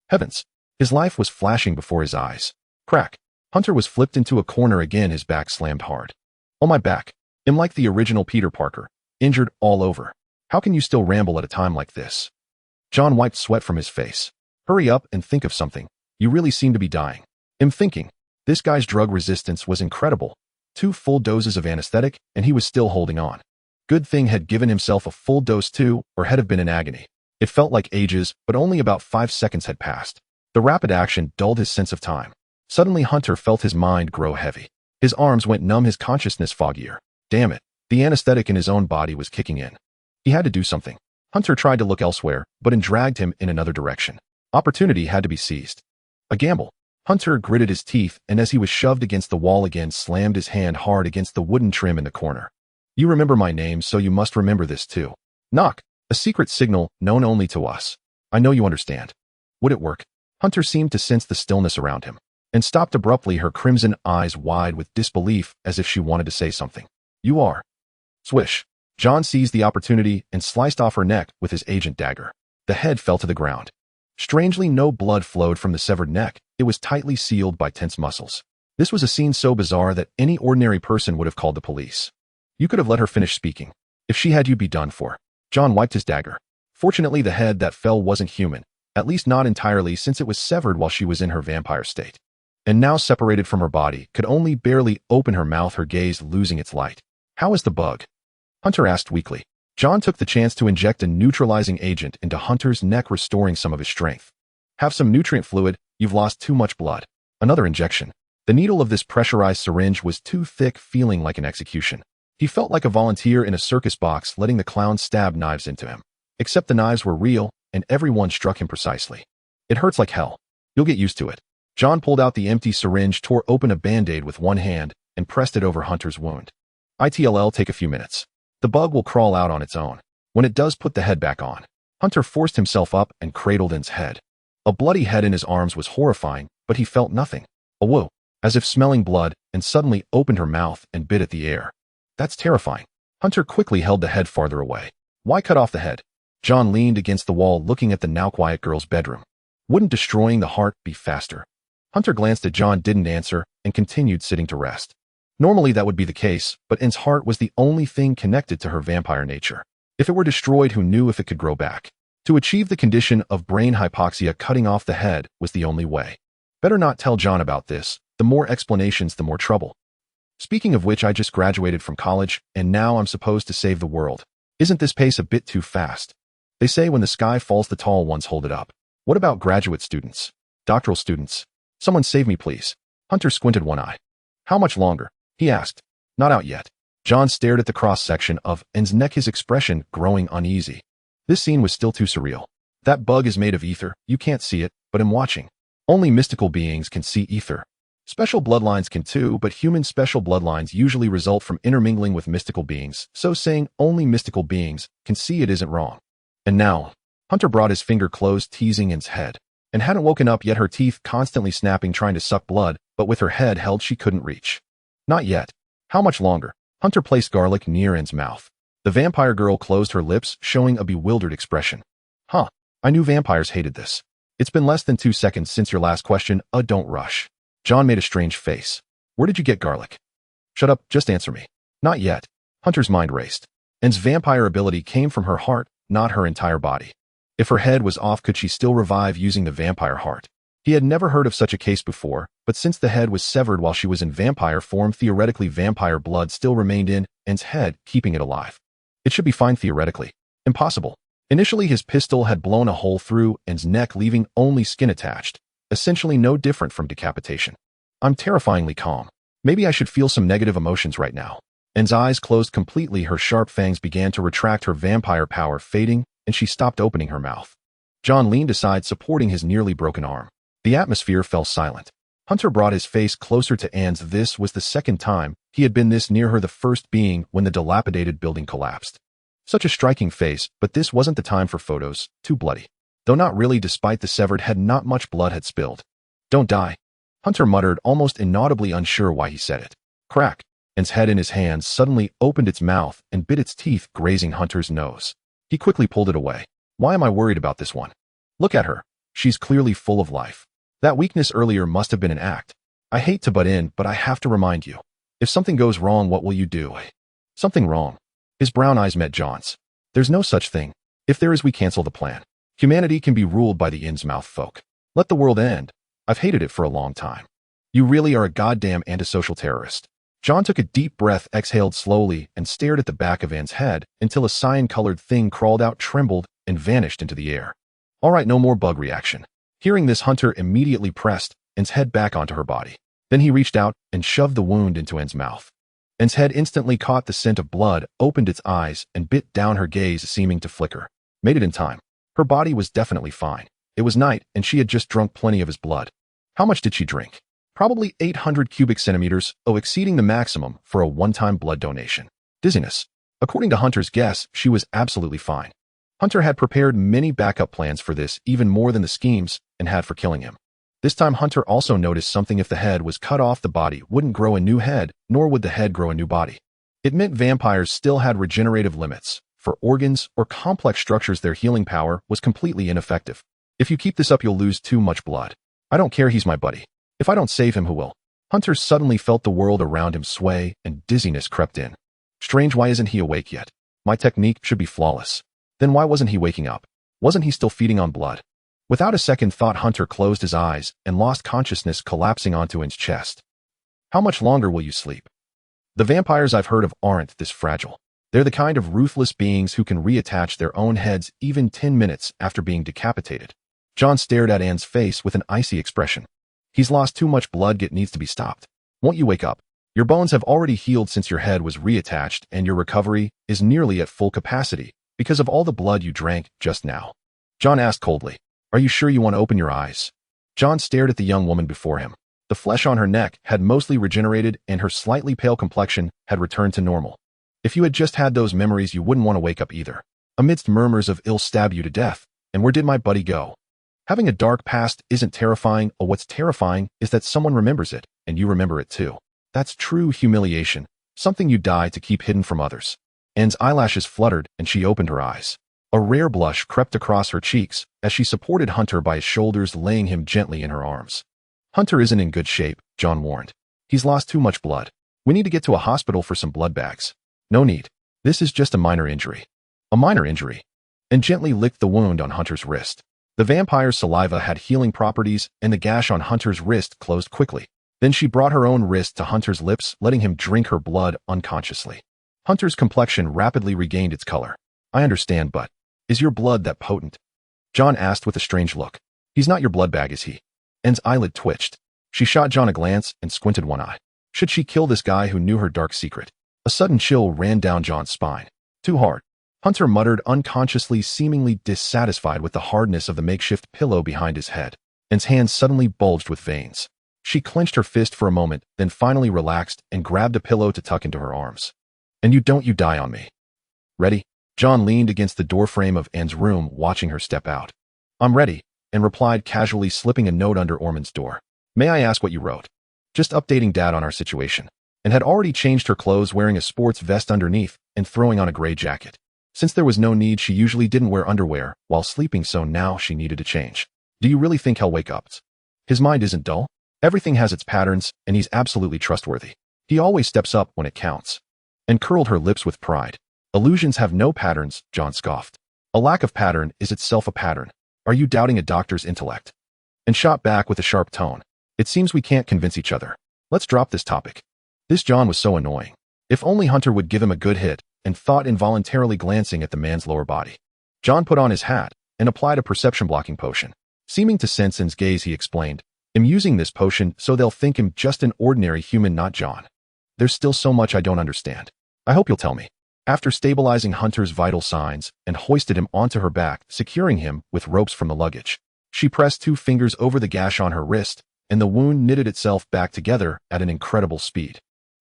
Heavens. His life was flashing before his eyes. Crack. Hunter was flipped into a corner again, his back slammed hard. On my back. I'm like the original Peter Parker. Injured all over. How can you still ramble at a time like this? John wiped sweat from his face. Hurry up and think of something. You really seem to be dying. I'm thinking. This guy's drug resistance was incredible. 2 full doses of anesthetic, and he was still holding on. Good thing had given himself a full dose too, or had have been in agony. It felt like ages, but only about 5 seconds had passed. The rapid action dulled his sense of time. Suddenly Hunter felt his mind grow heavy. His arms went numb, his consciousness foggier. Damn it. The anesthetic in his own body was kicking in. He had to do something. Hunter tried to look elsewhere, but it dragged him in another direction. Opportunity had to be seized. A gamble. Hunter gritted his teeth, and as he was shoved against the wall again, slammed his hand hard against the wooden trim in the corner. You remember my name, so you must remember this too. Knock. A secret signal known only to us. I know you understand. Would it work? Hunter seemed to sense the stillness around him, and stopped abruptly, her crimson eyes wide with disbelief, as if she wanted to say something. You are. Swish. John seized the opportunity and sliced off her neck with his agent dagger. The head fell to the ground. Strangely, no blood flowed from the severed neck. It was tightly sealed by tense muscles. This was a scene so bizarre that any ordinary person would have called the police. You could have let her finish speaking. If she had, you'd be done for. John wiped his dagger. Fortunately, the head that fell wasn't human, at least not entirely, since it was severed while she was in her vampire state. And now separated from her body, could only barely open her mouth, her gaze losing its light. How is the bug? Hunter asked weakly. John took the chance to inject a neutralizing agent into Hunter's neck, restoring some of his strength. Have some nutrient fluid, you've lost too much blood. Another injection. The needle of this pressurized syringe was too thick, feeling like an execution. He felt like a volunteer in a circus box, letting the clown stab knives into him. Except the knives were real, and every one struck him precisely. It hurts like hell. You'll get used to it. John pulled out the empty syringe, tore open a band-aid with one hand, and pressed it over Hunter's wound. It'll take a few minutes. The bug will crawl out on its own. When it does, put the head back on. Hunter forced himself up and cradled Anne's head. A bloody head in his arms was horrifying, but he felt nothing. A whoa, as if smelling blood, and suddenly opened her mouth and bit at the air. That's terrifying. Hunter quickly held the head farther away. Why cut off the head? John leaned against the wall looking at the now quiet girl's bedroom. Wouldn't destroying the heart be faster? Hunter glanced at John, didn't answer, and continued sitting to rest. Normally that would be the case, but Anne's heart was the only thing connected to her vampire nature. If it were destroyed, who knew if it could grow back? To achieve the condition of brain hypoxia, cutting off the head was the only way. Better not tell John about this. The more explanations, the more trouble. Speaking of which, I just graduated from college, and now I'm supposed to save the world. Isn't this pace a bit too fast? They say when the sky falls, the tall ones hold it up. What about graduate students? Doctoral students? Someone save me, please. Hunter squinted one eye. How much longer? He asked. Not out yet. John stared at the cross-section of Anne's neck, his expression growing uneasy. This scene was still too surreal. That bug is made of ether. You can't see it, but I'm watching. Only mystical beings can see ether. Special bloodlines can too, but human special bloodlines usually result from intermingling with mystical beings, so saying only mystical beings can see it isn't wrong. And now, Hunter brought his finger close, teasing Anne's head, and hadn't woken up yet, her teeth constantly snapping, trying to suck blood, but with her head held she couldn't reach. Not yet. How much longer? Hunter placed garlic near Anne's mouth. The vampire girl closed her lips, showing a bewildered expression. Huh, I knew vampires hated this. It's been less than 2 seconds since your last question. Don't rush. John made a strange face. Where did you get garlic? Shut up, just answer me. Not yet. Hunter's mind raced. Anne's vampire ability came from her heart, not her entire body. If her head was off, could she still revive using the vampire heart? He had never heard of such a case before, but since the head was severed while she was in vampire form, theoretically vampire blood still remained in Anne's head, keeping it alive. It should be fine theoretically. Impossible. Initially, his pistol had blown a hole through Anne's neck, leaving only skin attached, essentially no different from decapitation. I'm terrifyingly calm. Maybe I should feel some negative emotions right now. Anne's eyes closed completely, her sharp fangs began to retract, her vampire power fading, and she stopped opening her mouth. John leaned aside, supporting his nearly broken arm. The atmosphere fell silent. Hunter brought his face closer to Anne's. This was the second time he had been this near her, the first being when the dilapidated building collapsed. Such a striking face, but this wasn't the time for photos, too bloody. Though not really, despite the severed head, not much blood had spilled. Don't die. Hunter muttered, almost inaudibly, unsure why he said it. Crack. Anne's head in his hands suddenly opened its mouth and bit its teeth, grazing Hunter's nose. He quickly pulled it away. Why am I worried about this one? Look at her. She's clearly full of life. That weakness earlier must have been an act. I hate to butt in, but I have to remind you. If something goes wrong, what will you do? Something wrong. His brown eyes met John's. There's no such thing. If there is, we cancel the plan. Humanity can be ruled by the Innsmouth folk. Let the world end. I've hated it for a long time. You really are a goddamn antisocial terrorist. John took a deep breath, exhaled slowly, and stared at the back of Anne's head until a cyan-colored thing crawled out, trembled, and vanished into the air. All right, no more bug reaction. Hearing this, Hunter immediately pressed Anne's head back onto her body. Then he reached out and shoved the wound into Anne's mouth. Anne's head instantly caught the scent of blood, opened its eyes, and bit down, her gaze seeming to flicker. Made it in time. Her body was definitely fine. It was night, and she had just drunk plenty of his blood. How much did she drink? Probably 800 cubic centimeters, exceeding the maximum for a one-time blood donation. Dizziness. According to Hunter's guess, she was absolutely fine. Hunter had prepared many backup plans for this, even more than the schemes and had for killing him. This time, Hunter also noticed something. If the head was cut off, the body wouldn't grow a new head, nor would the head grow a new body. It meant vampires still had regenerative limits. For organs or complex structures, their healing power was completely ineffective. If you keep this up, you'll lose too much blood. I don't care, he's my buddy. If I don't save him, who will? Hunter suddenly felt the world around him sway, and dizziness crept in. Strange, why isn't he awake yet? My technique should be flawless. Then why wasn't he waking up? Wasn't he still feeding on blood? Without a second thought, Hunter closed his eyes and lost consciousness, collapsing onto Anne's chest. How much longer will you sleep? The vampires I've heard of aren't this fragile. They're the kind of ruthless beings who can reattach their own heads even 10 minutes after being decapitated. John stared at Anne's face with an icy expression. He's lost too much blood, it needs to be stopped. Won't you wake up? Your bones have already healed since your head was reattached, and your recovery is nearly at full capacity because of all the blood you drank just now. John asked coldly. Are you sure you want to open your eyes? John stared at the young woman before him. The flesh on her neck had mostly regenerated, and her slightly pale complexion had returned to normal. If you had just had those memories, you wouldn't want to wake up either. Amidst murmurs of "I'll stab you to death," and "Where did my buddy go?" Having a dark past isn't terrifying, or what's terrifying is that someone remembers it, and you remember it too. That's true humiliation, something you die to keep hidden from others. Anne's eyelashes fluttered, and she opened her eyes. A rare blush crept across her cheeks as she supported Hunter by his shoulders, laying him gently in her arms. "Hunter isn't in good shape," John warned. "He's lost too much blood. We need to get to a hospital for some blood bags." "No need. This is just a minor injury." "A minor injury?" And gently licked the wound on Hunter's wrist. The vampire's saliva had healing properties, and the gash on Hunter's wrist closed quickly. Then she brought her own wrist to Hunter's lips, letting him drink her blood unconsciously. Hunter's complexion rapidly regained its color. "I understand, but is your blood that potent?" John asked with a strange look. "He's not your blood bag, is he?" Anne's eyelid twitched. She shot John a glance and squinted one eye. Should she kill this guy who knew her dark secret? A sudden chill ran down John's spine. "Too hard," Hunter muttered unconsciously, seemingly dissatisfied with the hardness of the makeshift pillow behind his head. Anne's hands suddenly bulged with veins. She clenched her fist for a moment, then finally relaxed and grabbed a pillow to tuck into her arms. "And you die on me. Ready?" John leaned against the doorframe of Anne's room, watching her step out. "I'm ready," Anne replied casually, slipping a note under Ormond's door. "May I ask what you wrote?" "Just updating Dad on our situation," and had already changed her clothes, wearing a sports vest underneath and throwing on a gray jacket. Since there was no need, she usually didn't wear underwear while sleeping, so now she needed to change. "Do you really think he'll wake up?" "His mind isn't dull. Everything has its patterns, and he's absolutely trustworthy. He always steps up when it counts." And curled her lips with pride. "Illusions have no patterns," John scoffed. "A lack of pattern is itself a pattern. Are you doubting a doctor's intellect?" And shot back with a sharp tone. "It seems we can't convince each other. Let's drop this topic." This John was so annoying. If only Hunter would give him a good hit, and thought, involuntarily glancing at the man's lower body. John put on his hat and applied a perception-blocking potion. Seeming to sense Anne's gaze, he explained, "I'm using this potion so they'll think him just an ordinary human, not John. There's still so much I don't understand. I hope you'll tell me." After stabilizing Hunter's vital signs and hoisted him onto her back, securing him with ropes from the luggage, she pressed 2 fingers over the gash on her wrist, and the wound knitted itself back together at an incredible speed.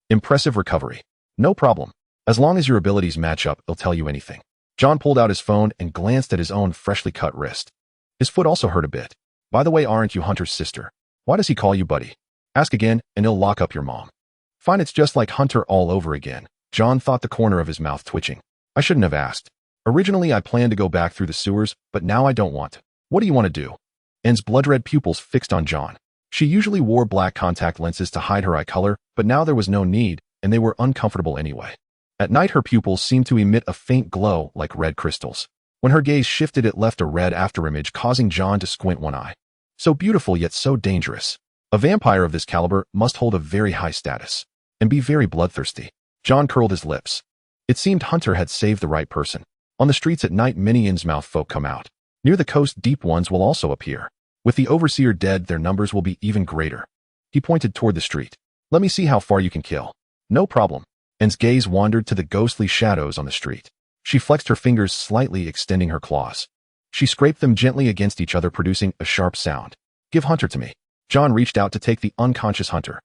"Impressive recovery. No problem. As long as your abilities match up, I'll tell you anything." John pulled out his phone and glanced at his own freshly cut wrist. His foot also hurt a bit. "By the way, aren't you Hunter's sister? Why does he call you buddy? Ask again, and he'll lock up your mom." "Fine, it's just like Hunter all over again." John thought, the corner of his mouth twitching. "I shouldn't have asked. Originally, I planned to go back through the sewers, but now I don't want to." "What do you want to do?" Anne's blood-red pupils fixed on John. She usually wore black contact lenses to hide her eye color, but now there was no need, and they were uncomfortable anyway. At night, her pupils seemed to emit a faint glow like red crystals. When her gaze shifted, it left a red afterimage, causing John to squint one eye. So beautiful, yet so dangerous. A vampire of this caliber must hold a very high status and be very bloodthirsty. John curled his lips. It seemed Hunter had saved the right person. On the streets at night, many Innsmouth folk come out. Near the coast, deep ones will also appear. With the overseer dead, their numbers will be even greater. He pointed toward the street. "Let me see how far you can kill." "No problem." Anne's gaze wandered to the ghostly shadows on the street. She flexed her fingers slightly, extending her claws. She scraped them gently against each other, producing a sharp sound. "Give Hunter to me." John reached out to take the unconscious Hunter.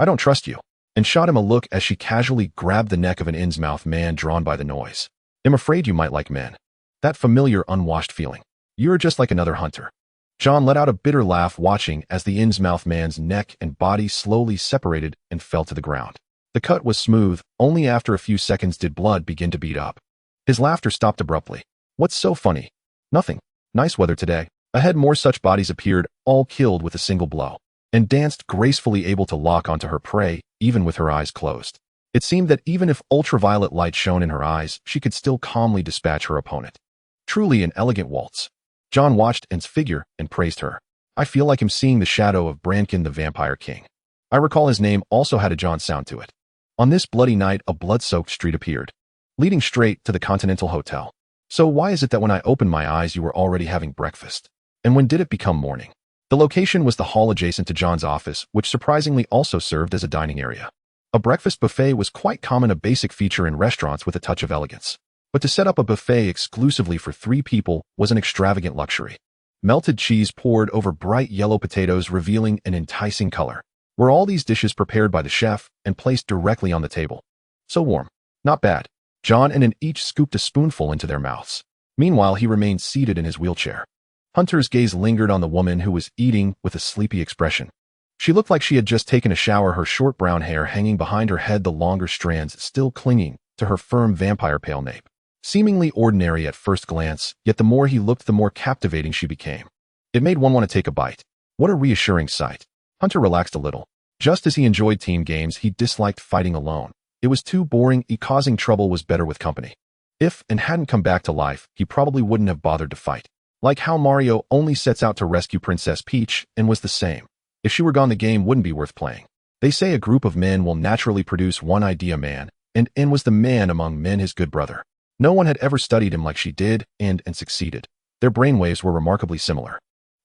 "I don't trust you," and shot him a look as she casually grabbed the neck of an Innsmouth man drawn by the noise. "I'm afraid you might like men. That familiar, unwashed feeling. You're just like another Hunter." John let out a bitter laugh, watching as the Innsmouth man's neck and body slowly separated and fell to the ground. The cut was smooth. Only after a few seconds did blood begin to bead up. His laughter stopped abruptly. "What's so funny?" "Nothing. Nice weather today." Ahead, more such bodies appeared, all killed with a single blow, and danced gracefully, able to lock onto her prey, even with her eyes closed. It seemed that even if ultraviolet light shone in her eyes, she could still calmly dispatch her opponent. Truly an elegant waltz. John watched Anne's figure and praised her. "I feel like I'm seeing the shadow of Brankin the Vampire King." I recall his name also had a John sound to it. On this bloody night, a blood-soaked street appeared, leading straight to the Continental Hotel. "So why is it that when I opened my eyes, you were already having breakfast? And when did it become morning?" The location was the hall adjacent to John's office, which surprisingly also served as a dining area. A breakfast buffet was quite common, a basic feature in restaurants with a touch of elegance. But to set up a buffet exclusively for 3 people was an extravagant luxury. Melted cheese poured over bright yellow potatoes, revealing an enticing color. Were all these dishes prepared by the chef and placed directly on the table? So warm. Not bad. John and Anne each scooped a spoonful into their mouths. Meanwhile, he remained seated in his wheelchair. Hunter's gaze lingered on the woman who was eating with a sleepy expression. She looked like she had just taken a shower, her short brown hair hanging behind her head, the longer strands still clinging to her firm vampire pale nape. Seemingly ordinary at first glance, yet the more he looked, the more captivating she became. It made one want to take a bite. What a reassuring sight. Hunter relaxed a little. Just as he enjoyed team games, he disliked fighting alone. It was too boring, causing trouble was better with company. If and hadn't come back to life, he probably wouldn't have bothered to fight. Like how Mario only sets out to rescue Princess Peach and was the same. If she were gone, the game wouldn't be worth playing. They say a group of men will naturally produce one idea man, and N was the man among men, his good brother. No one had ever studied him like she did and succeeded. Their brainwaves were remarkably similar.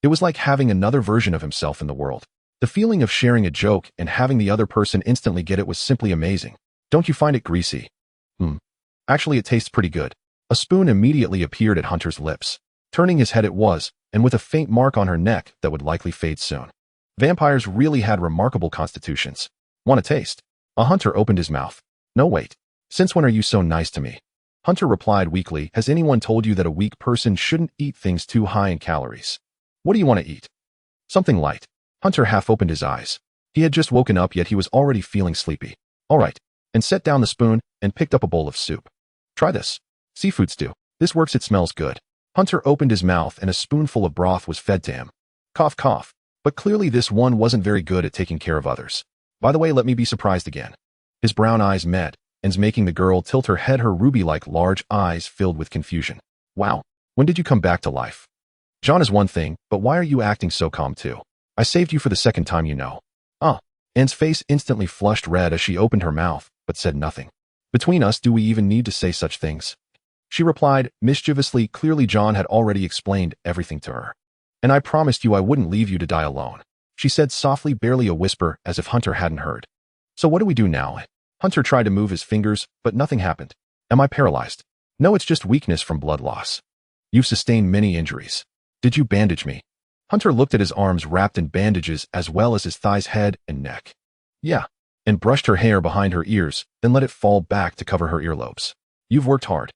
It was like having another version of himself in the world. The feeling of sharing a joke and having the other person instantly get it was simply amazing. Don't you find it greasy? Actually, it tastes pretty good. A spoon immediately appeared at Hunter's lips. Turning his head it was, and with a faint mark on her neck that would likely fade soon. Vampires really had remarkable constitutions. Want a taste? Hunter opened his mouth. No, wait. Since when are you so nice to me? Hunter replied weakly, has anyone told you that a weak person shouldn't eat things too high in calories? What do you want to eat? Something light. Hunter half opened his eyes. He had just woken up, yet he was already feeling sleepy. All right. And set down the spoon and picked up a bowl of soup. Try this. Seafood stew. This works, it smells good. Hunter opened his mouth and a spoonful of broth was fed to him. Cough, cough. But clearly this one wasn't very good at taking care of others. By the way, let me be surprised again. His brown eyes met, and making the girl tilt her head, her ruby-like large eyes filled with confusion. Wow. When did you come back to life? John is one thing, but why are you acting so calm too? I saved you for the second time, you know. Anne's face instantly flushed red as she opened her mouth, but said nothing. Between us, do we even need to say such things? She replied, mischievously. Clearly John had already explained everything to her. And I promised you I wouldn't leave you to die alone. She said softly, barely a whisper, as if Hunter hadn't heard. So what do we do now? Hunter tried to move his fingers, but nothing happened. Am I paralyzed? No, it's just weakness from blood loss. You've sustained many injuries. Did you bandage me? Hunter looked at his arms wrapped in bandages as well as his thighs, head, and neck. Yeah. And brushed her hair behind her ears, then let it fall back to cover her earlobes. You've worked hard.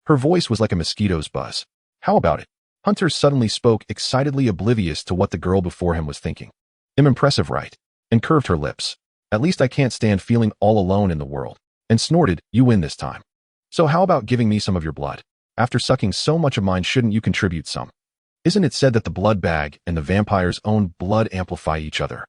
Her voice was like a mosquito's buzz. How about it? Hunter suddenly spoke, excitedly oblivious to what the girl before him was thinking. I'm impressive, right? And curved her lips. At least I can't stand feeling all alone in the world. And snorted, you win this time. So how about giving me some of your blood? After sucking so much of mine, shouldn't you contribute some? Isn't it said that the blood bag and the vampire's own blood amplify each other?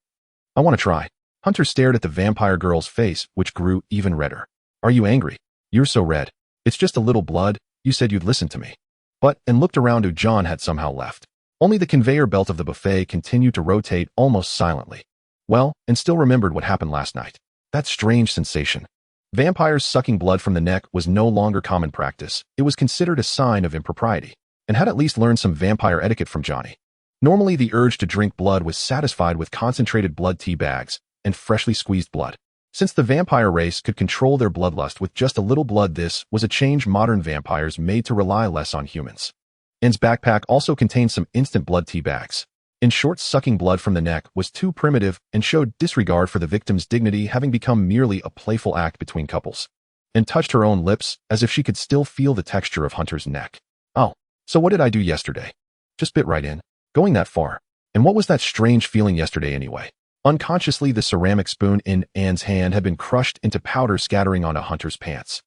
I want to try. Hunter stared at the vampire girl's face, which grew even redder. Are you angry? You're so red. It's just a little blood. You said you'd listen to me. But, and looked around who John had somehow left. Only the conveyor belt of the buffet continued to rotate almost silently. Well, and still remembered what happened last night. That strange sensation. Vampires sucking blood from the neck was no longer common practice. It was considered a sign of impropriety, and had at least learned some vampire etiquette from Johnny. Normally the urge to drink blood was satisfied with concentrated blood tea bags and freshly squeezed blood. Since the vampire race could control their bloodlust with just a little blood, this was a change modern vampires made to rely less on humans. Anne's backpack also contained some instant blood tea bags. In short, sucking blood from the neck was too primitive and showed disregard for the victim's dignity, having become merely a playful act between couples. Anne touched her own lips as if she could still feel the texture of Hunter's neck. Oh, so what did I do yesterday? Just bit right in. Going that far. And what was that strange feeling yesterday anyway? Unconsciously, the ceramic spoon in Anne's hand had been crushed into powder, scattering onto Hunter's pants.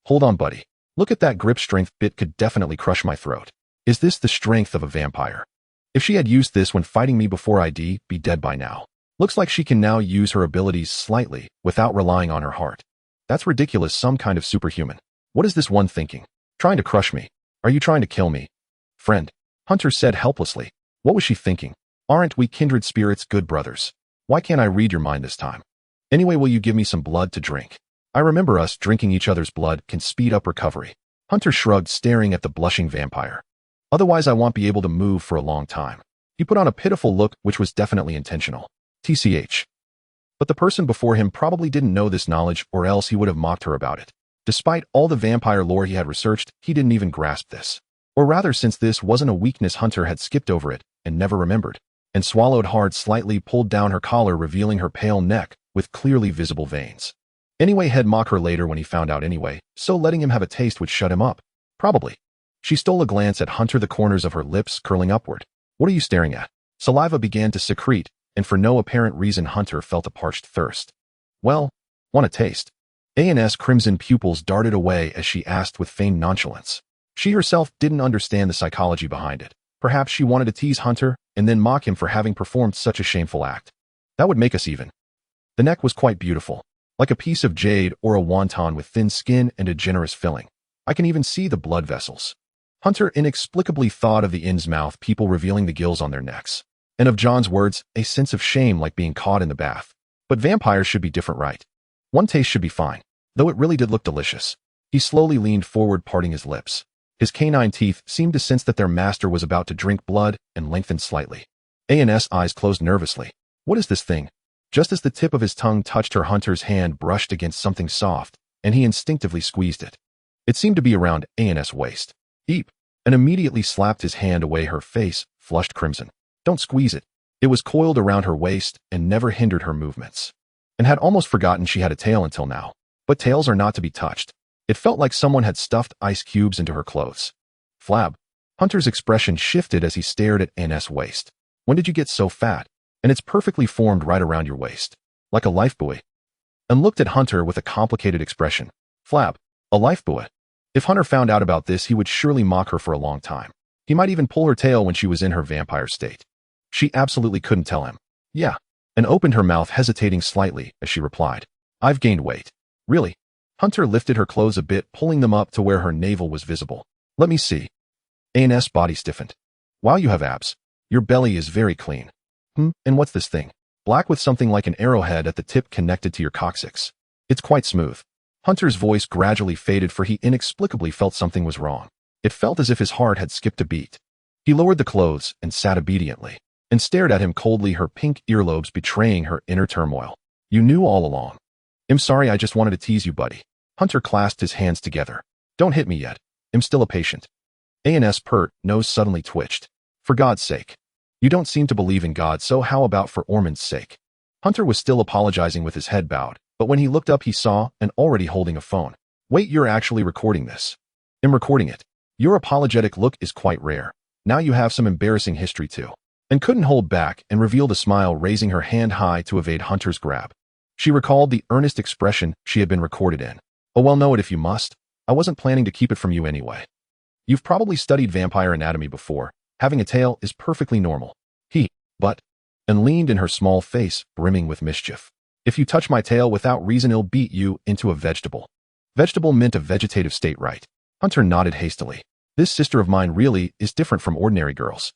Hold on, buddy. Look at that grip strength. Bit could definitely crush my throat. Is this the strength of a vampire? If she had used this when fighting me before, I'd be dead by now. Looks like she can now use her abilities slightly without relying on her heart. That's ridiculous, some kind of superhuman. What is this one thinking? Trying to crush me? Are you trying to kill me? Friend, Hunter said helplessly. What was she thinking? Aren't we kindred spirits, good brothers? Why can't I read your mind this time? Anyway, will you give me some blood to drink? I remember us drinking each other's blood can speed up recovery. Hunter shrugged, staring at the blushing vampire. Otherwise, I won't be able to move for a long time. He put on a pitiful look, which was definitely intentional. TCH. But the person before him probably didn't know this knowledge, or else he would have mocked her about it. Despite all the vampire lore he had researched, he didn't even grasp this. Or rather, since this wasn't a weakness, Hunter had skipped over it and never remembered, and swallowed hard, slightly pulled down her collar, revealing her pale neck with clearly visible veins. Anyway, he'd mock her later when he found out anyway, so letting him have a taste would shut him up. Probably. She stole a glance at Hunter, the corners of her lips curling upward. What are you staring at? Saliva began to secrete, and for no apparent reason Hunter felt a parched thirst. Well, want a taste? A&S crimson pupils darted away as she asked with feigned nonchalance. She herself didn't understand the psychology behind it. Perhaps she wanted to tease Hunter and then mock him for having performed such a shameful act. That would make us even. The neck was quite beautiful, like a piece of jade or a wonton with thin skin and a generous filling. I can even see the blood vessels. Hunter inexplicably thought of the Innsmouth people revealing the gills on their necks, and of John's words, a sense of shame like being caught in the bath. But vampires should be different, right? One taste should be fine, though it really did look delicious. He slowly leaned forward, parting his lips. His canine teeth seemed to sense that their master was about to drink blood and lengthened slightly. A&S eyes closed nervously. What is this thing? Just as the tip of his tongue touched her, Hunter's hand brushed against something soft, and he instinctively squeezed it. It seemed to be around A&S' waist. Eep! And immediately slapped his hand away. Her face flushed crimson. Don't squeeze it. It was coiled around her waist and never hindered her movements. And had almost forgotten she had a tail until now. But tails are not to be touched. It felt like someone had stuffed ice cubes into her clothes. Flab. Hunter's expression shifted as he stared at A&S' waist. When did you get so fat? And it's perfectly formed right around your waist. Like a lifebuoy. And looked at Hunter with a complicated expression. Flab. A lifebuoy. If Hunter found out about this, he would surely mock her for a long time. He might even pull her tail when she was in her vampire state. She absolutely couldn't tell him. Yeah. And opened her mouth, hesitating slightly as she replied. I've gained weight. Really? Hunter lifted her clothes a bit, pulling them up to where her navel was visible. Let me see. A&S body stiffened. Wow, you have abs. Your belly is very clean. And what's this thing? Black with something like an arrowhead at the tip connected to your coccyx. It's quite smooth. Hunter's voice gradually faded, for he inexplicably felt something was wrong. It felt as if his heart had skipped a beat. He lowered the clothes and sat obediently, and stared at him coldly, her pink earlobes betraying her inner turmoil. You knew all along. I'm sorry, I just wanted to tease you, buddy. Hunter clasped his hands together. Don't hit me yet. I'm still a patient. A&S pert nose suddenly twitched. For God's sake. You don't seem to believe in God, so how about for Ormond's sake? Hunter was still apologizing with his head bowed, but when he looked up he saw an already holding a phone. Wait, you're actually recording this? I'm recording it. Your apologetic look is quite rare. Now you have some embarrassing history too. And couldn't hold back and revealed a smile, raising her hand high to evade Hunter's grab. She recalled the earnest expression she had been recorded in. Oh well, know it if you must. I wasn't planning to keep it from you anyway. You've probably studied vampire anatomy before. Having a tail is perfectly normal. And leaned in her small face, brimming with mischief. If you touch my tail without reason, I'll beat you into a vegetable. Vegetable meant a vegetative state, right? Hunter nodded hastily. This sister of mine really is different from ordinary girls.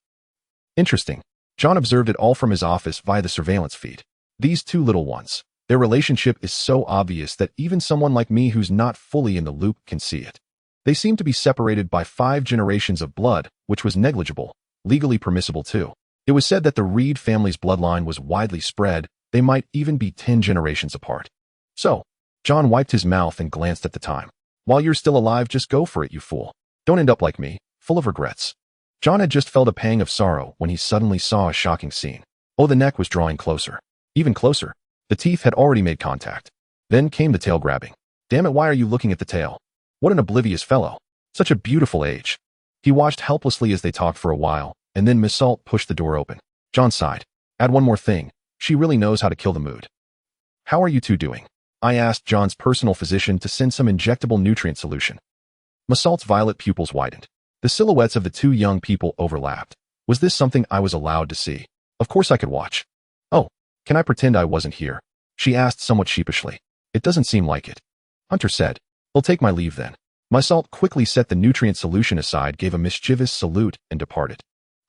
Interesting. John observed it all from his office via the surveillance feed. These two little ones. Their relationship is so obvious that even someone like me who's not fully in the loop can see it. They seem to be separated by 5 generations of blood, which was negligible, legally permissible too. It was said that the Reed family's bloodline was widely spread. They might even be 10 generations apart. So, John wiped his mouth and glanced at the time. While you're still alive, just go for it, you fool. Don't end up like me, full of regrets. John had just felt a pang of sorrow when he suddenly saw a shocking scene. Oh, the neck was drawing closer. Even closer. The teeth had already made contact. Then came the tail grabbing. Damn it, why are you looking at the tail? What an oblivious fellow. Such a beautiful age. He watched helplessly as they talked for a while, and then Miss Salt pushed the door open. John sighed. Add one more thing. She really knows how to kill the mood. How are you two doing? I asked John's personal physician to send some injectable nutrient solution. Miss Salt's violet pupils widened. The silhouettes of the two young people overlapped. Was this something I was allowed to see? Of course I could watch. Oh, can I pretend I wasn't here? She asked somewhat sheepishly. It doesn't seem like it. Hunter said. I'll take my leave then. Miss Salt quickly set the nutrient solution aside, gave a mischievous salute, and departed.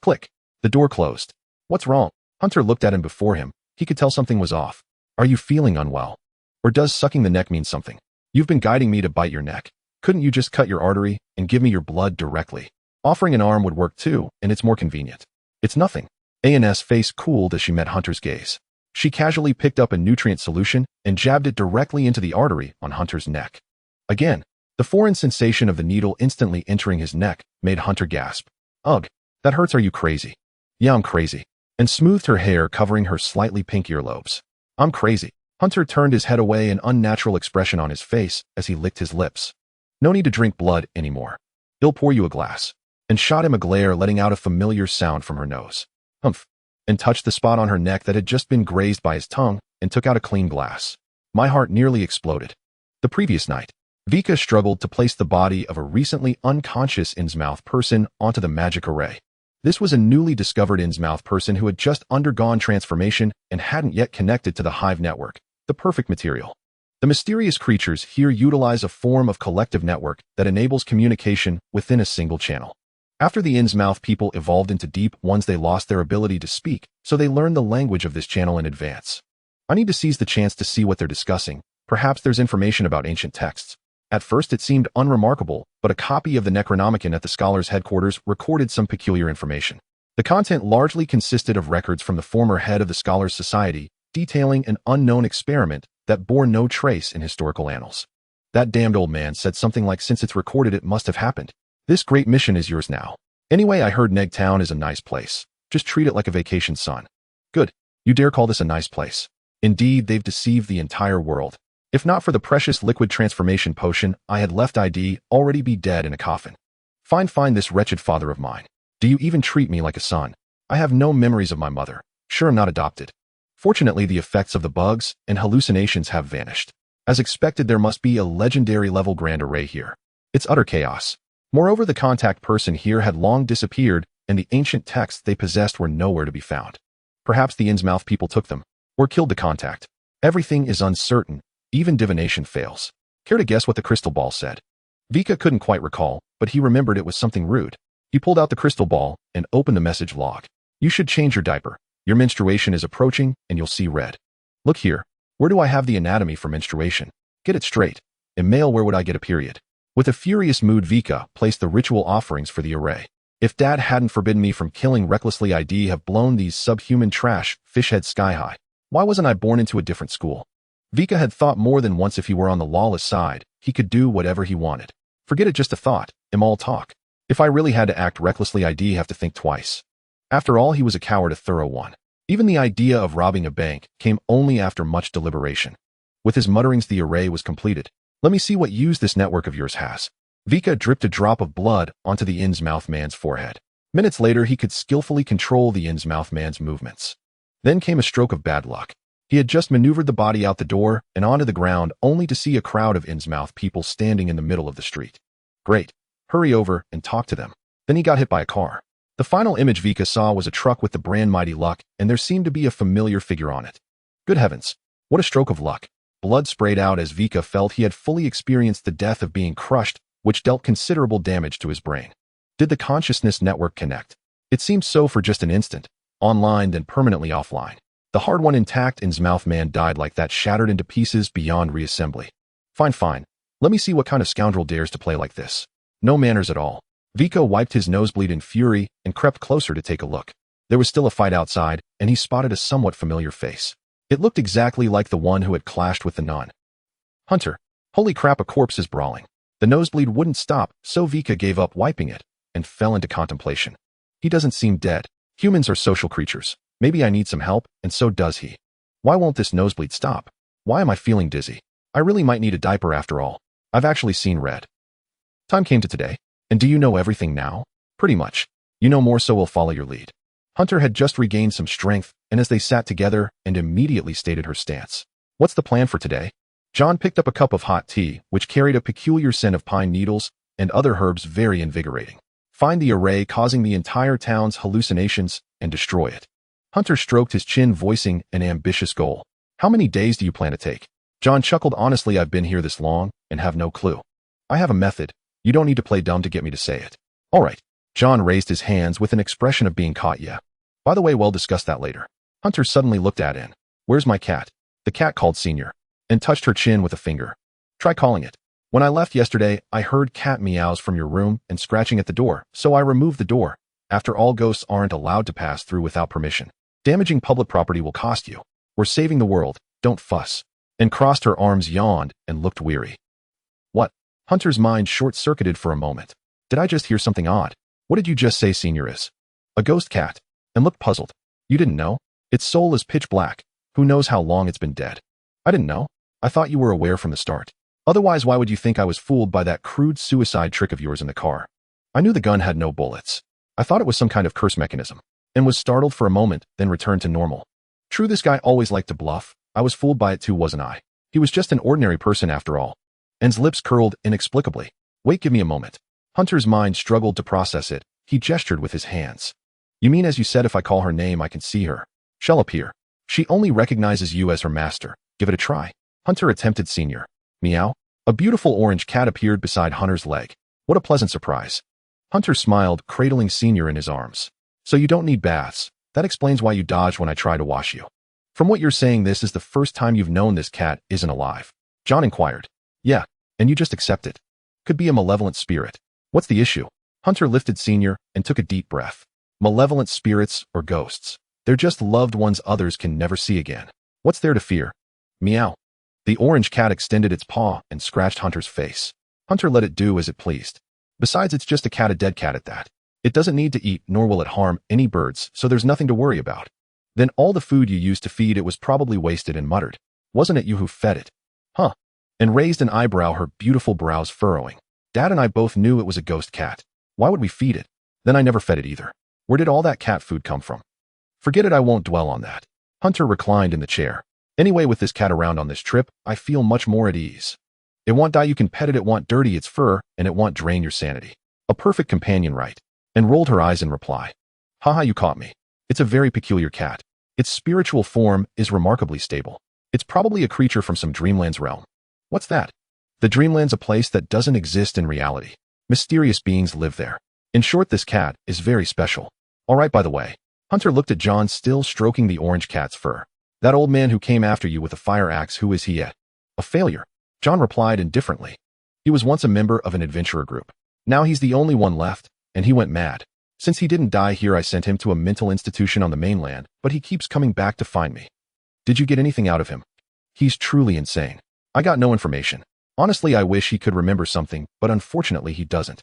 Click. The door closed. What's wrong? Hunter looked at him before him. He could tell something was off. Are you feeling unwell? Or does sucking the neck mean something? You've been guiding me to bite your neck. Couldn't you just cut your artery and give me your blood directly? Offering an arm would work too, and it's more convenient. It's nothing. A&S face cooled as she met Hunter's gaze. She casually picked up a nutrient solution and jabbed it directly into the artery on Hunter's neck. Again, the foreign sensation of the needle instantly entering his neck made Hunter gasp. Ugh, that hurts. Are you crazy? Yeah, I'm crazy. And smoothed her hair, covering her slightly pink earlobes. I'm crazy. Hunter turned his head away, an unnatural expression on his face as he licked his lips. No need to drink blood anymore. He'll pour you a glass. And shot him a glare, letting out a familiar sound from her nose. Humph. And touched the spot on her neck that had just been grazed by his tongue and took out a clean glass. My heart nearly exploded. The previous night, Vika struggled to place the body of a recently unconscious Innsmouth person onto the magic array. This was a newly discovered Innsmouth person who had just undergone transformation and hadn't yet connected to the Hive network, the perfect material. The mysterious creatures here utilize a form of collective network that enables communication within a single channel. After the Innsmouth people evolved into deep ones, they lost their ability to speak, so they learned the language of this channel in advance. I need to seize the chance to see what they're discussing. Perhaps there's information about ancient texts. At first it seemed unremarkable, but a copy of the Necronomicon at the scholar's headquarters recorded some peculiar information. The content largely consisted of records from the former head of the Scholars Society, detailing an unknown experiment that bore no trace in historical annals. That damned old man said something like, since it's recorded, it must have happened. This great mission is yours now. Anyway, I heard Negtown is a nice place. Just treat it like a vacation, son. Good. You dare call this a nice place? Indeed, they've deceived the entire world. If not for the precious liquid transformation potion, I had left ID already be dead in a coffin. Fine, this wretched father of mine. Do you even treat me like a son? I have no memories of my mother. Sure, I'm not adopted. Fortunately, the effects of the bugs and hallucinations have vanished. As expected, there must be a legendary level grand array here. It's utter chaos. Moreover, the contact person here had long disappeared, and the ancient texts they possessed were nowhere to be found. Perhaps the Innsmouth people took them, or killed the contact. Everything is uncertain. Even divination fails. Care to guess what the crystal ball said? Vika couldn't quite recall, but he remembered it was something rude. He pulled out the crystal ball and opened the message log. You should change your diaper. Your menstruation is approaching, and you'll see red. Look here. Where do I have the anatomy for menstruation? Get it straight. In male, where would I get a period? With a furious mood, Vika placed the ritual offerings for the array. If Dad hadn't forbidden me from killing recklessly, I'd have blown these subhuman trash fishheads sky high. Why wasn't I born into a different school? Vika had thought more than once if he were on the lawless side, he could do whatever he wanted. Forget it, just a thought, all talk. If I really had to act recklessly, I'd have to think twice. After all, he was a coward, a thorough one. Even the idea of robbing a bank came only after much deliberation. With his mutterings, the array was completed. Let me see what use this network of yours has. Vika dripped a drop of blood onto the Innsmouth man's forehead. Minutes later, he could skillfully control the Innsmouth man's movements. Then came a stroke of bad luck. He had just maneuvered the body out the door and onto the ground, only to see a crowd of Innsmouth people standing in the middle of the street. Great. Hurry over and talk to them. Then he got hit by a car. The final image Vika saw was a truck with the brand Mighty Luck, and there seemed to be a familiar figure on it. Good heavens. What a stroke of luck. Blood sprayed out as Vika felt he had fully experienced the death of being crushed, which dealt considerable damage to his brain. Did the consciousness network connect? It seemed so for just an instant. Online, then permanently offline. The hard one intact, Innsmouth man died like that, shattered into pieces beyond reassembly. Fine. Let me see what kind of scoundrel dares to play like this. No manners at all. Vika wiped his nosebleed in fury and crept closer to take a look. There was still a fight outside, and he spotted a somewhat familiar face. It looked exactly like the one who had clashed with the nun. Hunter. Holy crap, a corpse is brawling. The nosebleed wouldn't stop, so Vika gave up wiping it and fell into contemplation. He doesn't seem dead. Humans are social creatures. Maybe I need some help, and so does he. Why won't this nosebleed stop? Why am I feeling dizzy? I really might need a diaper after all. I've actually seen red. Time came to today. And do you know everything now? Pretty much. You know more, so we'll follow your lead. Hunter had just regained some strength, and as they sat together and immediately stated her stance. What's the plan for today? John picked up a cup of hot tea, which carried a peculiar scent of pine needles and other herbs very invigorating. Find the array causing the entire town's hallucinations and destroy it. Hunter stroked his chin, voicing an ambitious goal. How many days do you plan to take? John chuckled. Honestly, I've been here this long and have no clue. I have a method. You don't need to play dumb to get me to say it. All right. John raised his hands with an expression of being caught. Yeah. By the way, we'll discuss that later. Hunter suddenly looked at Anne. Where's my cat? The cat called Senior and touched her chin with a finger. Try calling it. When I left yesterday, I heard cat meows from your room and scratching at the door, so I removed the door. After all, ghosts aren't allowed to pass through without permission. Damaging public property will cost you. We're saving the world. Don't fuss. And crossed her arms, yawned, and looked weary. What? Hunter's mind short-circuited for a moment. Did I just hear something odd? What did you just say Senior is? A ghost cat. And looked puzzled. You didn't know? Its soul is pitch black. Who knows how long it's been dead? I didn't know. I thought you were aware from the start. Otherwise, why would you think I was fooled by that crude suicide trick of yours in the car? I knew the gun had no bullets. I thought it was some kind of curse mechanism, and was startled for a moment, then returned to normal. True, this guy always liked to bluff. I was fooled by it too, wasn't I? He was just an ordinary person after all. N's lips curled inexplicably. Wait, give me a moment. Hunter's mind struggled to process it. He gestured with his hands. You mean, as you said, if I call her name, I can see her? She'll appear. She only recognizes you as her master. Give it a try. Hunter attempted senior. Meow. A beautiful orange cat appeared beside Hunter's leg. What a pleasant surprise. Hunter smiled, cradling Senior in his arms. So you don't need baths. That explains why you dodged when I tried to wash you. From what you're saying, this is the first time you've known this cat isn't alive. John inquired. Yeah, and you just accept it. Could be a malevolent spirit. What's the issue? Hunter lifted Senior and took a deep breath. Malevolent spirits or ghosts. They're just loved ones others can never see again. What's there to fear? Meow. The orange cat extended its paw and scratched Hunter's face. Hunter let it do as it pleased. Besides, it's just a dead cat at that. It doesn't need to eat, nor will it harm any birds, so there's nothing to worry about. Then all the food you used to feed it was probably wasted, and muttered. Wasn't it you who fed it? Huh. And raised an eyebrow, her beautiful brows furrowing. Dad and I both knew it was a ghost cat. Why would we feed it? Then I never fed it either. Where did all that cat food come from? Forget it, I won't dwell on that. Hunter reclined in the chair. Anyway, with this cat around on this trip, I feel much more at ease. It won't die, you can pet it, it won't dirty its fur, and it won't drain your sanity. A perfect companion, right? And rolled her eyes in reply. Haha, you caught me. It's a very peculiar cat. Its spiritual form is remarkably stable. It's probably a creature from some Dreamlands realm. What's that? The Dreamland's a place that doesn't exist in reality. Mysterious beings live there. In short, this cat is very special. All right, by the way. Hunter looked at John, still stroking the orange cat's fur. That old man who came after you with a fire axe, who is he yet? A failure. John replied indifferently. He was once a member of an adventurer group. Now he's the only one left, and he went mad. Since he didn't die here, I sent him to a mental institution on the mainland, but he keeps coming back to find me. Did you get anything out of him? He's truly insane. I got no information. Honestly, I wish he could remember something, but unfortunately he doesn't.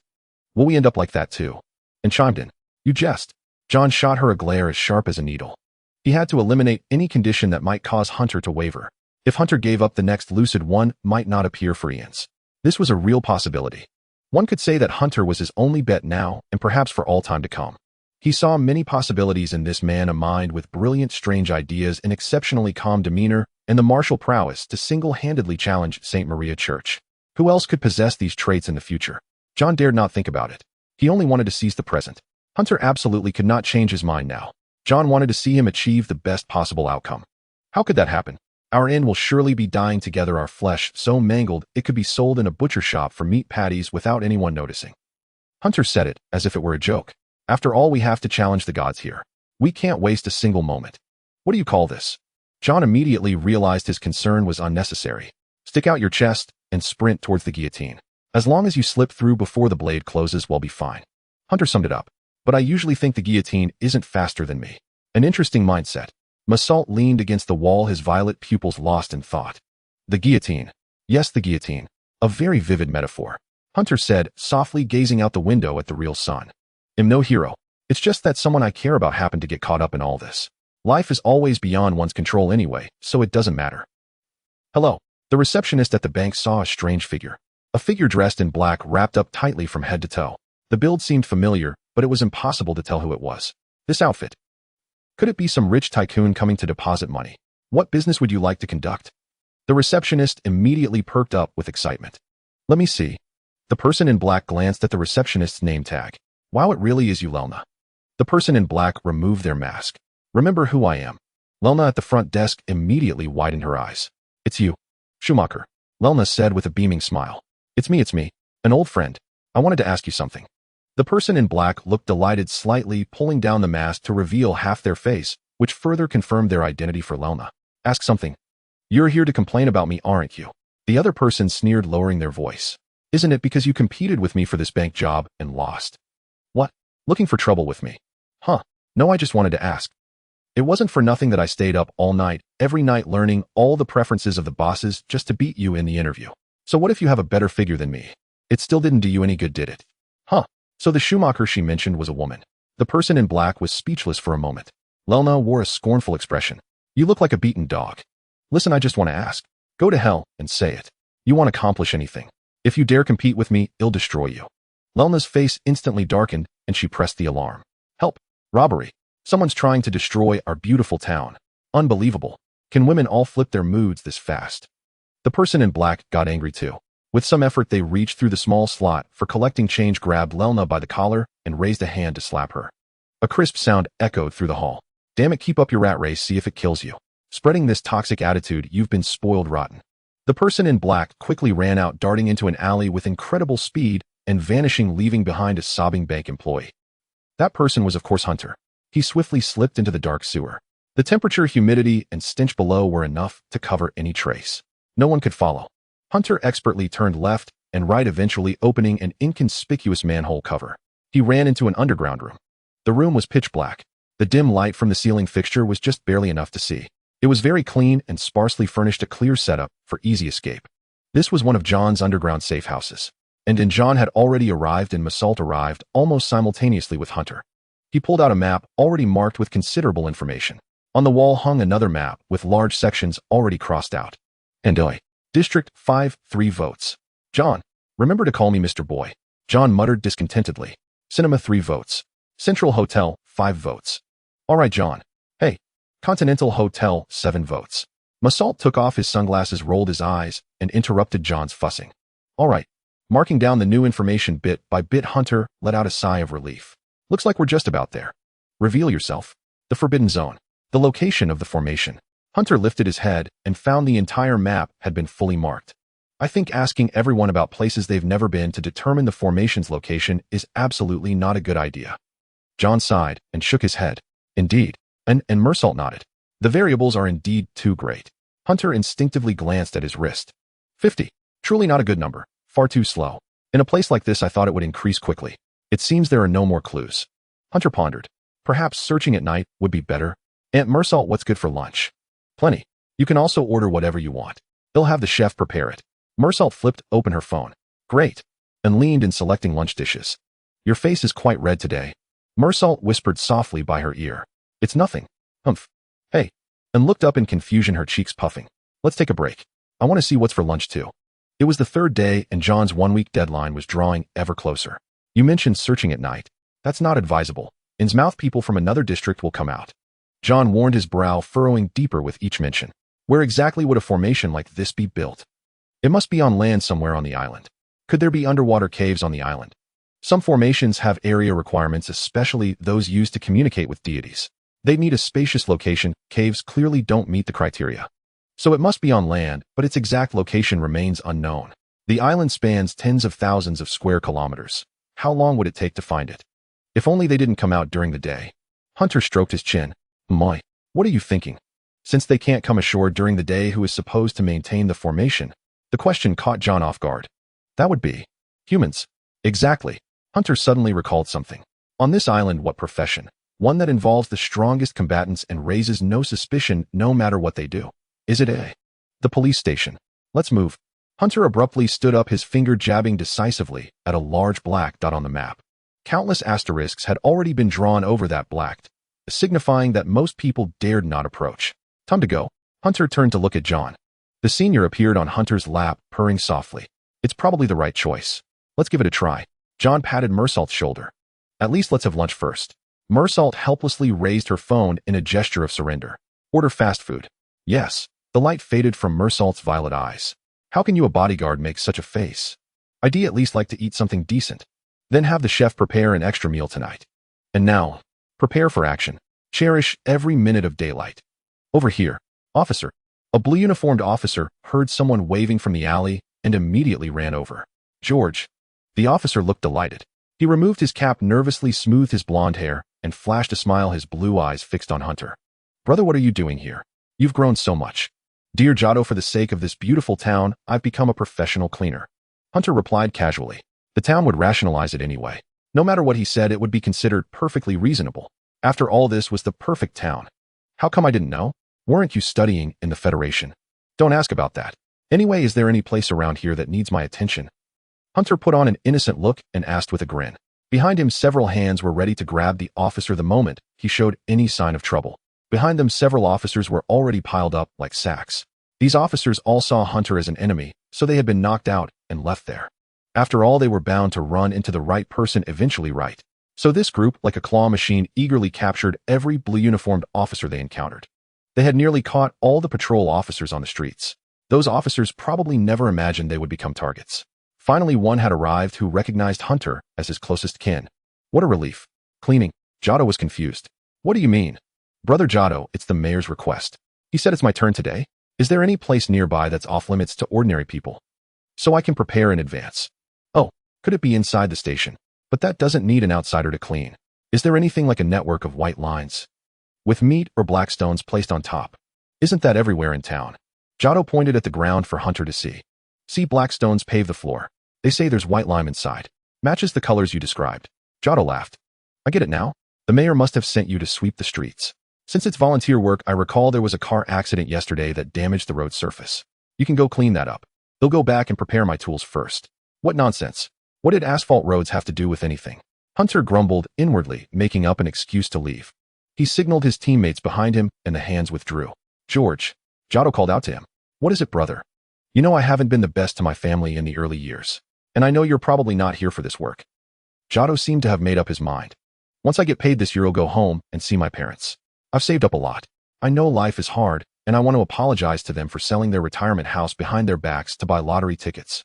Will we end up like that too? And chimed in. You jest. John shot her a glare as sharp as a needle. He had to eliminate any condition that might cause Hunter to waver. If Hunter gave up, the next lucid one might not appear for Ian's. This was a real possibility. One could say that Hunter was his only bet now, and perhaps for all time to come. He saw many possibilities in this man, a mind with brilliant, strange ideas, an exceptionally calm demeanor, and the martial prowess to single-handedly challenge St. Maria Church. Who else could possess these traits in the future? John dared not think about it. He only wanted to seize the present. Hunter absolutely could not change his mind now. John wanted to see him achieve the best possible outcome. How could that happen? Our end will surely be dying together, our flesh so mangled it could be sold in a butcher shop for meat patties without anyone noticing. Hunter said it as if it were a joke. After all, we have to challenge the gods here. We can't waste a single moment. What do you call this? John immediately realized his concern was unnecessary. Stick out your chest and sprint towards the guillotine. As long as you slip through before the blade closes, we'll be fine. Hunter summed it up. But I usually think the guillotine isn't faster than me. An interesting mindset. Massault leaned against the wall, his violet pupils lost in thought. The guillotine. Yes, the guillotine. A very vivid metaphor. Hunter said, softly gazing out the window at the real sun. I'm no hero. It's just that someone I care about happened to get caught up in all this. Life is always beyond one's control anyway, so it doesn't matter. Hello. The receptionist at the bank saw a strange figure. A figure dressed in black, wrapped up tightly from head to toe. The build seemed familiar, but it was impossible to tell who it was. This outfit. Could it be some rich tycoon coming to deposit money? What business would you like to conduct? The receptionist immediately perked up with excitement. Let me see. The person in black glanced at the receptionist's name tag. Wow, it really is you, Lelna. The person in black removed their mask. Remember who I am. Lelna at the front desk immediately widened her eyes. It's you. Schumacher. Lelna said with a beaming smile. It's me. An old friend. I wanted to ask you something. The person in black looked delighted, slightly pulling down the mask to reveal half their face, which further confirmed their identity for Lelna. Ask something. You're here to complain about me, aren't you? The other person sneered, lowering their voice. Isn't it because you competed with me for this bank job and lost? What? Looking for trouble with me? Huh. No, I just wanted to ask. It wasn't for nothing that I stayed up all night, every night, learning all the preferences of the bosses just to beat you in the interview. So what if you have a better figure than me? It still didn't do you any good, did it? Huh. So the Schumacher she mentioned was a woman. The person in black was speechless for a moment. Lelna wore a scornful expression. You look like a beaten dog. Listen, I just want to ask. Go to hell and say it. You won't accomplish anything. If you dare compete with me, I'll destroy you. Lelna's face instantly darkened, and she pressed the alarm. Help! Robbery! Someone's trying to destroy our beautiful town. Unbelievable. Can women all flip their moods this fast? The person in black got angry too. With some effort, they reached through the small slot for collecting change, grabbed Lelna by the collar, and raised a hand to slap her. A crisp sound echoed through the hall. Damn it, keep up your rat race, see if it kills you. Spreading this toxic attitude, you've been spoiled rotten. The person in black quickly ran out, darting into an alley with incredible speed and vanishing, leaving behind a sobbing bank employee. That person was, of course, Hunter. He swiftly slipped into the dark sewer. The temperature, humidity, and stench below were enough to cover any trace. No one could follow. Hunter expertly turned left and right, eventually opening an inconspicuous manhole cover. He ran into an underground room. The room was pitch black. The dim light from the ceiling fixture was just barely enough to see. It was very clean and sparsely furnished, a clear setup for easy escape. This was one of John's underground safe houses. And John had already arrived, and Massault arrived almost simultaneously with Hunter. He pulled out a map already marked with considerable information. On the wall hung another map with large sections already crossed out. And District 5, 3 votes. John, remember to call me Mr. Boy. John muttered discontentedly. Cinema, 3 votes. Central Hotel, 5 votes. All right, John. Hey. Continental Hotel, 7 votes. Massault took off his sunglasses, rolled his eyes, and interrupted John's fussing. All right. Marking down the new information bit by bit, Hunter let out a sigh of relief. Looks like we're just about there. Reveal yourself. The Forbidden Zone. The location of the formation. Hunter lifted his head and found the entire map had been fully marked. I think asking everyone about places they've never been to determine the formation's location is absolutely not a good idea. John sighed and shook his head. Indeed. And Massault nodded. The variables are indeed too great. Hunter instinctively glanced at his wrist. 50. Truly not a good number. Far too slow. In a place like this, I thought it would increase quickly. It seems there are no more clues. Hunter pondered. Perhaps searching at night would be better. Aunt Massault, what's good for lunch? Plenty. You can also order whatever you want. They'll have the chef prepare it. Massault flipped open her phone. Great. And leaned in selecting lunch dishes. Your face is quite red today. Massault whispered softly by her ear. It's nothing. Humph. Hey. And looked up in confusion, her cheeks puffing. Let's take a break. I want to see what's for lunch too. It was the third day and John's 1-week deadline was drawing ever closer. You mentioned searching at night. That's not advisable. Innsmouth people from another district will come out. John warned, his brow furrowing deeper with each mention. Where exactly would a formation like this be built? It must be on land somewhere on the island. Could there be underwater caves on the island? Some formations have area requirements, especially those used to communicate with deities. They need a spacious location. Caves clearly don't meet the criteria. So it must be on land, but its exact location remains unknown. The island spans tens of thousands of square kilometers. How long would it take to find it? If only they didn't come out during the day. Hunter stroked his chin. My, what are you thinking? Since they can't come ashore during the day, who is supposed to maintain the formation? The question caught John off guard. That would be humans. Exactly. Hunter suddenly recalled something. On this island, what profession? One that involves the strongest combatants and raises no suspicion no matter what they do. Is it the police station? Let's move. Hunter abruptly stood up, his finger jabbing decisively at a large black dot on the map. Countless asterisks had already been drawn over that black, signifying that most people dared not approach. Time to go. Hunter turned to look at John. The senior appeared on Hunter's lap, purring softly. It's probably the right choice. Let's give it a try. John patted Massault's shoulder. At least let's have lunch first. Massault helplessly raised her phone in a gesture of surrender. Order fast food. Yes. The light faded from Massault's violet eyes. How can you, a bodyguard, make such a face? I'd at least like to eat something decent. Then have the chef prepare an extra meal tonight. And now, prepare for action. Cherish every minute of daylight. Over here, officer. A blue-uniformed officer heard someone waving from the alley and immediately ran over. George. The officer looked delighted. He removed his cap, nervously smoothed his blonde hair, and flashed a smile, his blue eyes fixed on Hunter. Brother, what are you doing here? You've grown so much. Dear Giotto, for the sake of this beautiful town, I've become a professional cleaner. Hunter replied casually. The town would rationalize it anyway. No matter what he said, it would be considered perfectly reasonable. After all, this was the perfect town. How come I didn't know? Weren't you studying in the Federation? Don't ask about that. Anyway, is there any place around here that needs my attention? Hunter put on an innocent look and asked with a grin. Behind him, several hands were ready to grab the officer the moment he showed any sign of trouble. Behind them, several officers were already piled up like sacks. These officers all saw Hunter as an enemy, so they had been knocked out and left there. After all, they were bound to run into the right person eventually, right? So this group, like a claw machine, eagerly captured every blue-uniformed officer they encountered. They had nearly caught all the patrol officers on the streets. Those officers probably never imagined they would become targets. Finally, one had arrived who recognized Hunter as his closest kin. What a relief. Cleaning. Giotto was confused. What do you mean? Brother Giotto, it's the mayor's request. He said it's my turn today. Is there any place nearby that's off limits to ordinary people? So I can prepare in advance. Oh, could it be inside the station? But that doesn't need an outsider to clean. Is there anything like a network of white lines with meat or black stones placed on top? Isn't that everywhere in town? Giotto pointed at the ground for Hunter to see. See, black stones pave the floor. They say there's white lime inside. Matches the colors you described. Giotto laughed. I get it now. The mayor must have sent you to sweep the streets. Since it's volunteer work, I recall there was a car accident yesterday that damaged the road surface. You can go clean that up. They'll go back and prepare my tools first. What nonsense. What did asphalt roads have to do with anything? Hunter grumbled inwardly, making up an excuse to leave. He signaled his teammates behind him, and the hands withdrew. George. Giotto called out to him. What is it, brother? You know I haven't been the best to my family in the early years. And I know you're probably not here for this work. Giotto seemed to have made up his mind. Once I get paid this year, I'll go home and see my parents. I've saved up a lot. I know life is hard, and I want to apologize to them for selling their retirement house behind their backs to buy lottery tickets.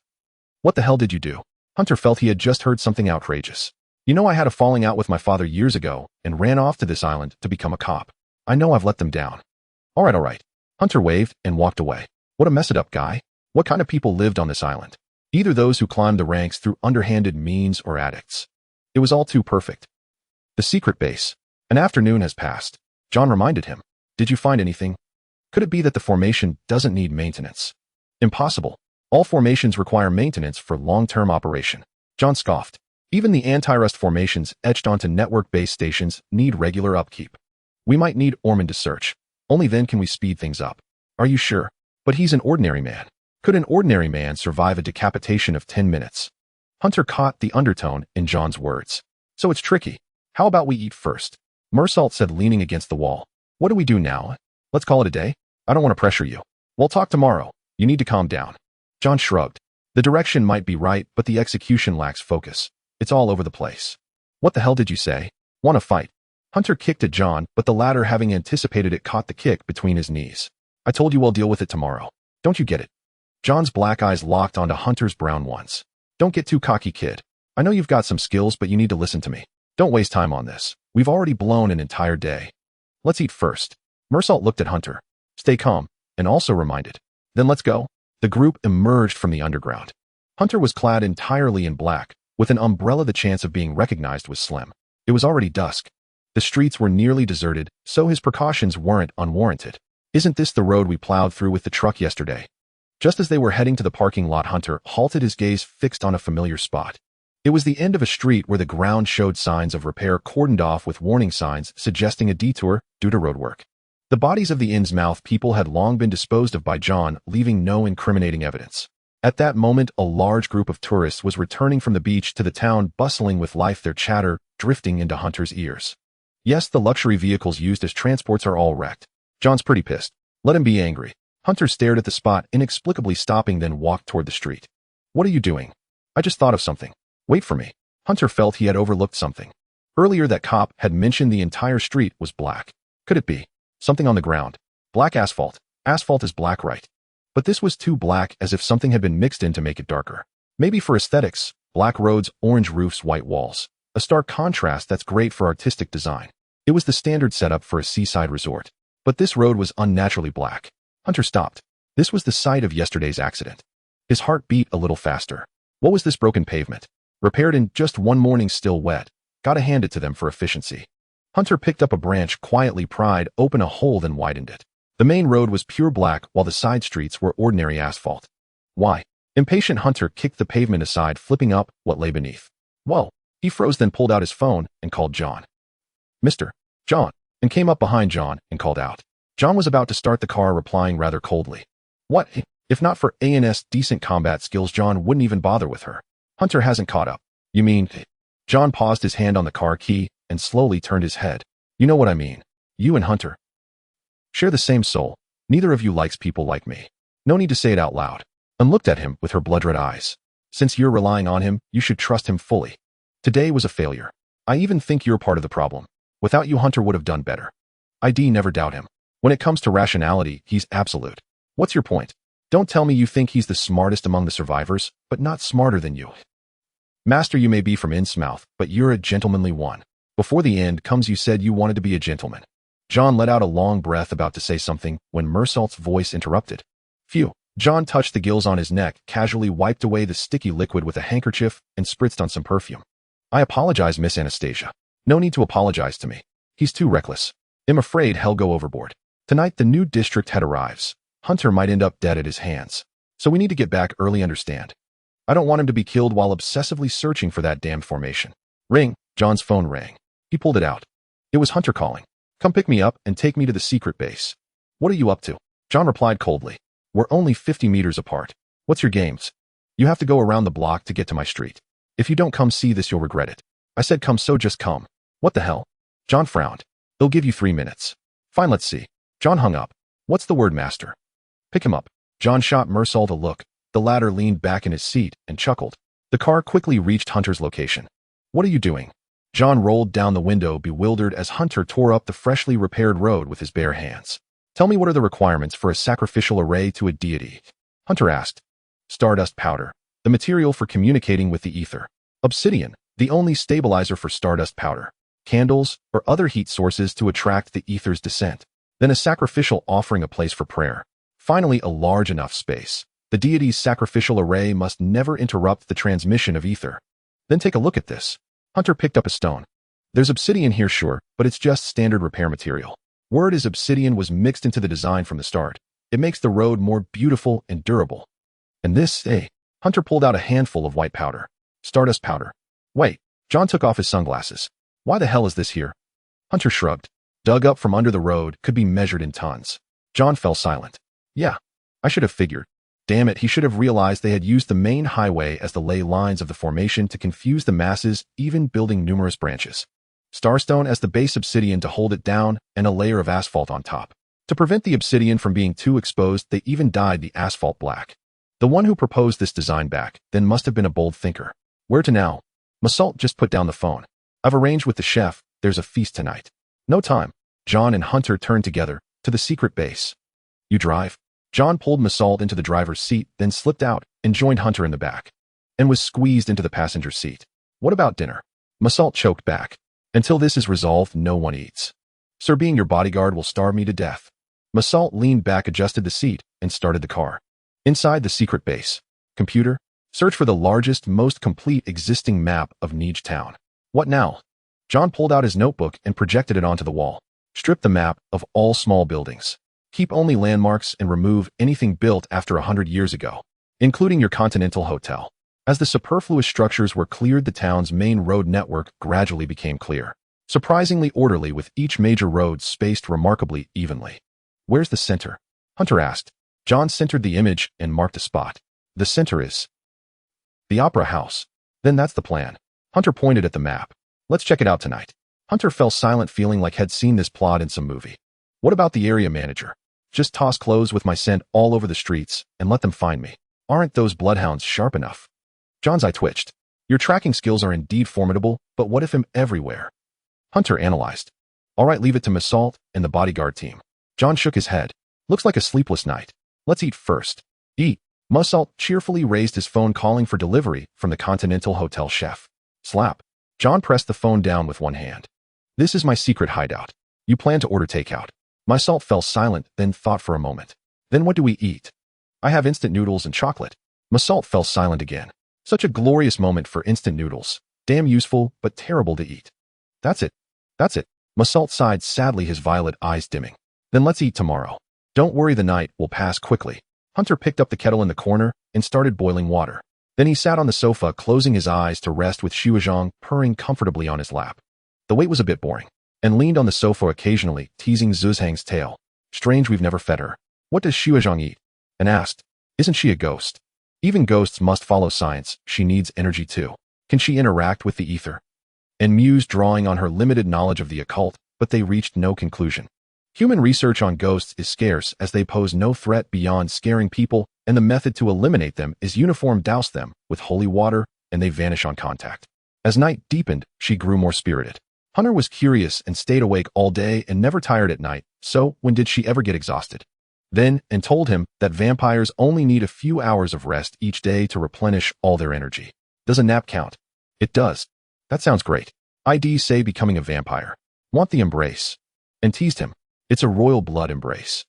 What the hell did you do? Hunter felt he had just heard something outrageous. You know I had a falling out with my father years ago and ran off to this island to become a cop. I know I've let them down. All right. Hunter waved and walked away. What a messed-up guy. What kind of people lived on this island? Either those who climbed the ranks through underhanded means or addicts. It was all too perfect. The secret base. An afternoon has passed. John reminded him. Did you find anything? Could it be that the formation doesn't need maintenance? Impossible. All formations require maintenance for long-term operation. John scoffed. Even the anti-rust formations etched onto network base stations need regular upkeep. We might need Ormond to search. Only then can we speed things up. Are you sure? But he's an ordinary man. Could an ordinary man survive a decapitation of 10 minutes? Hunter caught the undertone in John's words. So it's tricky. How about we eat first? Mersault said, leaning against the wall. What do we do now? Let's call it a day? I don't want to pressure you. We'll talk tomorrow. You need to calm down. John shrugged. The direction might be right, but the execution lacks focus. It's all over the place. What the hell did you say? Want to fight? Hunter kicked at John, but the latter, having anticipated it, caught the kick between his knees. I told you I'll deal with it tomorrow. Don't you get it? John's black eyes locked onto Hunter's brown ones. Don't get too cocky, kid. I know you've got some skills, but you need to listen to me. Don't waste time on this. We've already blown an entire day. Let's eat first. Mersault looked at Hunter. Stay calm, and also reminded. Then let's go. The group emerged from the underground. Hunter was clad entirely in black. With an umbrella, the chance of being recognized was slim. It was already dusk. The streets were nearly deserted, so his precautions weren't unwarranted. Isn't this the road we plowed through with the truck yesterday? Just as they were heading to the parking lot, Hunter halted, his gaze fixed on a familiar spot. It was the end of a street where the ground showed signs of repair, cordoned off with warning signs suggesting a detour due to roadwork. The bodies of the Innsmouth people had long been disposed of by John, leaving no incriminating evidence. At that moment, a large group of tourists was returning from the beach to the town, bustling with life, their chatter drifting into Hunter's ears. Yes, the luxury vehicles used as transports are all wrecked. John's pretty pissed. Let him be angry. Hunter stared at the spot, inexplicably stopping, then walked toward the street. What are you doing? I just thought of something. Wait for me. Hunter felt he had overlooked something. Earlier, that cop had mentioned the entire street was black. Could it be something on the ground? Black asphalt. Asphalt is black, right? But this was too black, as if something had been mixed in to make it darker. Maybe for aesthetics. Black roads, orange roofs, white walls. A stark contrast that's great for artistic design. It was the standard setup for a seaside resort. But this road was unnaturally black. Hunter stopped. This was the site of yesterday's accident. His heart beat a little faster. What was this broken pavement? Repaired in just one morning, still wet. Gotta hand it to them for efficiency. Hunter picked up a branch, quietly pried open a hole, then widened it. The main road was pure black, while the side streets were ordinary asphalt. Why? Impatient, Hunter kicked the pavement aside, flipping up what lay beneath. Whoa! He froze, then pulled out his phone and called John. Mr. John, and came up behind John and called out. John was about to start the car, replying rather coldly. What? If not for A&S decent combat skills, John wouldn't even bother with her. Hunter hasn't caught up. You mean? John paused, his hand on the car key, and slowly turned his head. You know what I mean. You and Hunter share the same soul. Neither of you likes people like me. No need to say it out loud. And looked at him with her blood-red eyes. Since you're relying on him, you should trust him fully. Today was a failure. I even think you're part of the problem. Without you, Hunter would have done better. I never doubt him. When it comes to rationality, he's absolute. What's your point? Don't tell me you think he's the smartest among the survivors, but not smarter than you. Master, you may be from Innsmouth, but you're a gentlemanly one. Before the end comes, you said you wanted to be a gentleman. John let out a long breath, about to say something, when Mersault's voice interrupted. Phew. John touched the gills on his neck, casually wiped away the sticky liquid with a handkerchief, and spritzed on some perfume. I apologize, Miss Anastasia. No need to apologize to me. He's too reckless. I'm afraid he'll go overboard. Tonight the new district head arrives. Hunter might end up dead at his hands. So we need to get back early, understand? I don't want him to be killed while obsessively searching for that damned formation. Ring. John's phone rang. He pulled it out. It was Hunter calling. Come pick me up and take me to the secret base. What are you up to? John replied coldly. We're only 50 meters apart. What's your games? You have to go around the block to get to my street. If you don't come see this, you'll regret it. I said come, so just come. What the hell? John frowned. They'll give you 3 minutes. Fine, let's see. John hung up. What's the word, Master? Pick him up. John shot Mersault a look. The latter leaned back in his seat and chuckled. The car quickly reached Hunter's location. What are you doing? John rolled down the window, bewildered, as Hunter tore up the freshly repaired road with his bare hands. Tell me, what are the requirements for a sacrificial array to a deity? Hunter asked. Stardust powder, the material for communicating with the ether. Obsidian, the only stabilizer for stardust powder. Candles, or other heat sources to attract the ether's descent. Then a sacrificial offering, a place for prayer. Finally, a large enough space. The deity's sacrificial array must never interrupt the transmission of ether. Then take a look at this. Hunter picked up a stone. There's obsidian here, sure, but it's just standard repair material. Word is obsidian was mixed into the design from the start. It makes the road more beautiful and durable. And this, Hunter pulled out a handful of white powder. Stardust powder. Wait. John took off his sunglasses. Why the hell is this here? Hunter shrugged. Dug up from under the road, could be measured in tons. John fell silent. Yeah, I should have figured. Damn it, he should have realized they had used the main highway as the ley lines of the formation to confuse the masses, even building numerous branches. Starstone as the base obsidian to hold it down, and a layer of asphalt on top. To prevent the obsidian from being too exposed, they even dyed the asphalt black. The one who proposed this design back then must have been a bold thinker. Where to now? Mersault just put down the phone. I've arranged with the chef, there's a feast tonight. No time. John and Hunter turned together, to the secret base. You drive? John pulled Mersault into the driver's seat, then slipped out and joined Hunter in the back, and was squeezed into the passenger seat. What about dinner? Mersault choked back. Until this is resolved, no one eats. Sir, being your bodyguard will starve me to death. Mersault leaned back, adjusted the seat, and started the car. Inside the secret base. Computer, search for the largest, most complete existing map of Niche Town. What now? John pulled out his notebook and projected it onto the wall. Strip the map of all small buildings. Keep only landmarks and remove anything built after 100 years ago, including your Continental Hotel. As the superfluous structures were cleared, the town's main road network gradually became clear. Surprisingly orderly, with each major road spaced remarkably evenly. Where's the center? Hunter asked. John centered the image and marked a spot. The center is the Opera House. Then that's the plan. Hunter pointed at the map. Let's check it out tonight. Hunter fell silent, feeling like he'd seen this plot in some movie. What about the area manager? Just toss clothes with my scent all over the streets and let them find me. Aren't those bloodhounds sharp enough? John's eye twitched. Your tracking skills are indeed formidable, but what if I'm everywhere? Hunter analyzed. All right, leave it to Mersault and the bodyguard team. John shook his head. Looks like a sleepless night. Let's eat first. Eat. Mersault cheerfully raised his phone, calling for delivery from the Continental Hotel chef. Slap. John pressed the phone down with one hand. This is my secret hideout. You plan to order takeout. Mersault fell silent, then thought for a moment. Then what do we eat? I have instant noodles and chocolate. Mersault fell silent again. Such a glorious moment for instant noodles. Damn useful, but terrible to eat. That's it. That's it. Mersault sighed sadly, his violet eyes dimming. Then let's eat tomorrow. Don't worry, the night will pass quickly. Hunter picked up the kettle in the corner and started boiling water. Then he sat on the sofa, closing his eyes to rest, with Xuezhang purring comfortably on his lap. The wait was a bit boring, and leaned on the sofa occasionally, teasing Xuezhang's tail. Strange, we've never fed her. What does Xuezhang eat? And asked, isn't she a ghost? Even ghosts must follow science. She needs energy too. Can she interact with the ether? And mused, drawing on her limited knowledge of the occult, but they reached no conclusion. Human research on ghosts is scarce, as they pose no threat beyond scaring people and the method to eliminate them is uniform: douse them with holy water, and they vanish on contact. As night deepened, she grew more spirited. Hunter was curious and stayed awake all day and never tired at night, so when did she ever get exhausted? Then, and told him that vampires only need a few hours of rest each day to replenish all their energy. Does a nap count? It does. That sounds great. I'd say becoming a vampire. Want the embrace? And teased him. It's a royal blood embrace.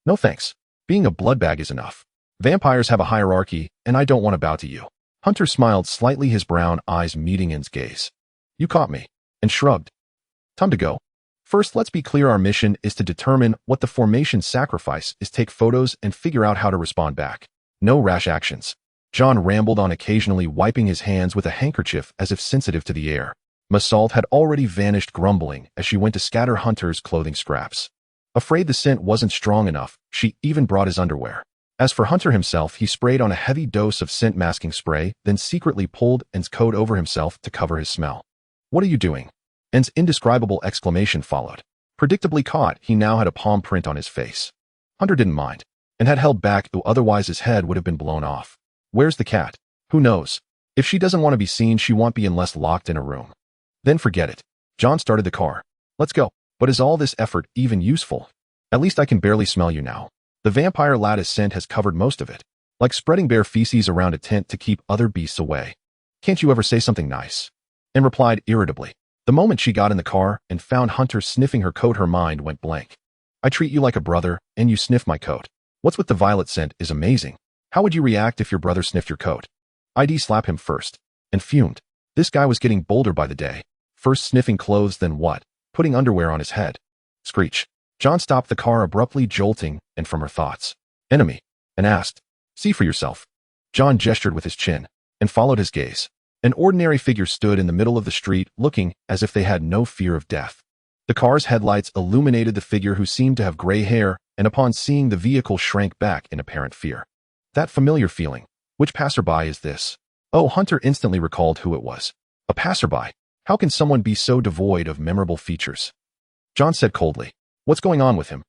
No thanks. Being a blood bag is enough. Vampires have a hierarchy, and I don't want to bow to you. Hunter smiled slightly, his brown eyes meeting In's gaze. You caught me. And shrugged. Time to go. First, let's be clear, our mission is to determine what the formation sacrifice is, take photos, and figure out how to respond back. No rash actions. John rambled on, occasionally wiping his hands with a handkerchief as if sensitive to the air. Masalt had already vanished, grumbling as she went to scatter Hunter's clothing scraps. Afraid the scent wasn't strong enough, she even brought his underwear. As for Hunter himself, he sprayed on a heavy dose of scent-masking spray, then secretly pulled N's coat over himself to cover his smell. What are you doing? N's indescribable exclamation followed. Predictably caught, he now had a palm print on his face. Hunter didn't mind, and had held back, though otherwise his head would have been blown off. Where's the cat? Who knows? If she doesn't want to be seen, she won't be unless locked in a room. Then forget it. John started the car. Let's go. But is all this effort even useful? At least I can barely smell you now. The vampire lattice scent has covered most of it, like spreading bare feces around a tent to keep other beasts away. Can't you ever say something nice? N replied irritably. The moment she got in the car and found Hunter sniffing her coat, her mind went blank. I treat you like a brother, and you sniff my coat. What's with the violet scent is amazing. How would you react if your brother sniffed your coat? I'd slap him first, and fumed. This guy was getting bolder by the day. First sniffing clothes, then what? Putting underwear on his head. Screech. John stopped the car abruptly, jolting, and from her thoughts. Enemy. And asked. See for yourself. John gestured with his chin, and followed his gaze. An ordinary figure stood in the middle of the street, looking as if they had no fear of death. The car's headlights illuminated the figure, who seemed to have gray hair, and upon seeing the vehicle shrank back in apparent fear. That familiar feeling. Which passerby is this? Oh, Hunter instantly recalled who it was. A passerby. How can someone be so devoid of memorable features? John said coldly. What's going on with him?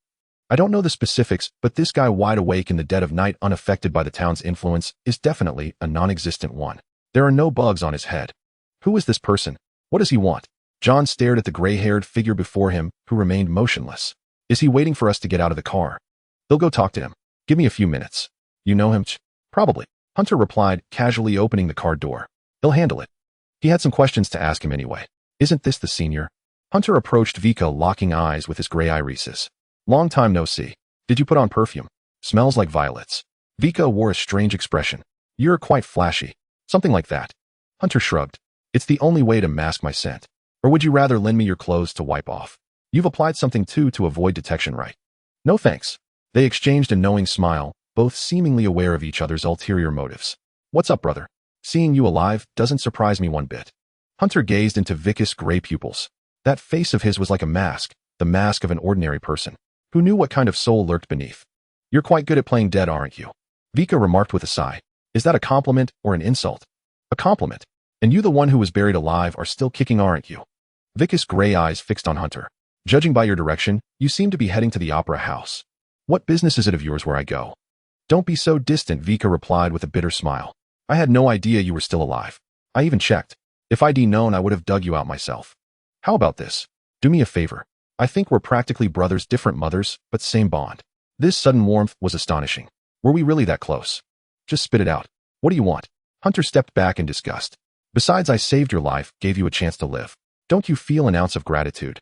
I don't know the specifics, but this guy, wide awake in the dead of night, unaffected by the town's influence, is definitely a non-existent one. There are no bugs on his head. Who is this person? What does he want? John stared at the gray-haired figure before him, who remained motionless. Is he waiting for us to get out of the car? They'll go talk to him. Give me a few minutes. You know him? Probably. Hunter replied, casually opening the car door. He'll handle it. He had some questions to ask him anyway. Isn't this the senior? Hunter approached Vika, locking eyes with his gray irises. Long time no see. Did you put on perfume? Smells like violets. Vika wore a strange expression. You're quite flashy. Something like that. Hunter shrugged. It's the only way to mask my scent. Or would you rather lend me your clothes to wipe off? You've applied something too to avoid detection, right? No thanks. They exchanged a knowing smile, both seemingly aware of each other's ulterior motives. What's up, brother? Seeing you alive doesn't surprise me one bit. Hunter gazed into Vika's gray pupils. That face of his was like a mask, the mask of an ordinary person, who knew what kind of soul lurked beneath. You're quite good at playing dead, aren't you? Vika remarked with a sigh. Is that a compliment or an insult? A compliment. And you, the one who was buried alive, are still kicking, aren't you? Vika's gray eyes fixed on Hunter. Judging by your direction, you seem to be heading to the opera house. What business is it of yours where I go? Don't be so distant, Vika replied with a bitter smile. I had no idea you were still alive. I even checked. If I'd known, I would have dug you out myself. How about this? Do me a favor. I think we're practically brothers, different mothers, but same bond. This sudden warmth was astonishing. Were we really that close? Just spit it out. What do you want? Hunter stepped back in disgust. Besides, I saved your life, gave you a chance to live. Don't you feel an ounce of gratitude?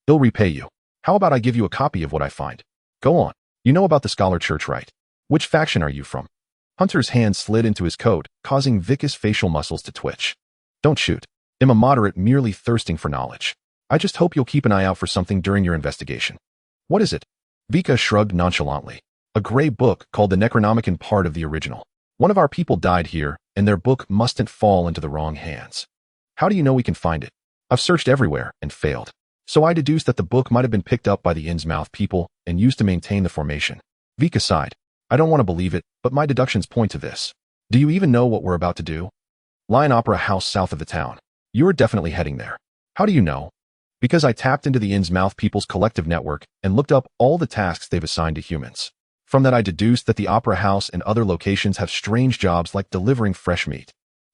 He'll repay you. How about I give you a copy of what I find? Go on. You know about the Scholar Church, right? Which faction are you from? Hunter's hand slid into his coat, causing Vika's facial muscles to twitch. Don't shoot. I'm a moderate, merely thirsting for knowledge. I just hope you'll keep an eye out for something during your investigation. What is it? Vika shrugged nonchalantly. A gray book called the Necronomicon, part of the original. One of our people died here, and their book mustn't fall into the wrong hands. How do you know we can find it? I've searched everywhere and failed. So I deduced that the book might have been picked up by the Innsmouth people and used to maintain the formation. Vika sighed. I don't want to believe it, but my deductions point to this. Do you even know what we're about to do? Lion Opera House south of the town. You're definitely heading there. How do you know? Because I tapped into the Innsmouth people's collective network and looked up all the tasks they've assigned to humans. From that I deduced that the opera house and other locations have strange jobs like delivering fresh meat.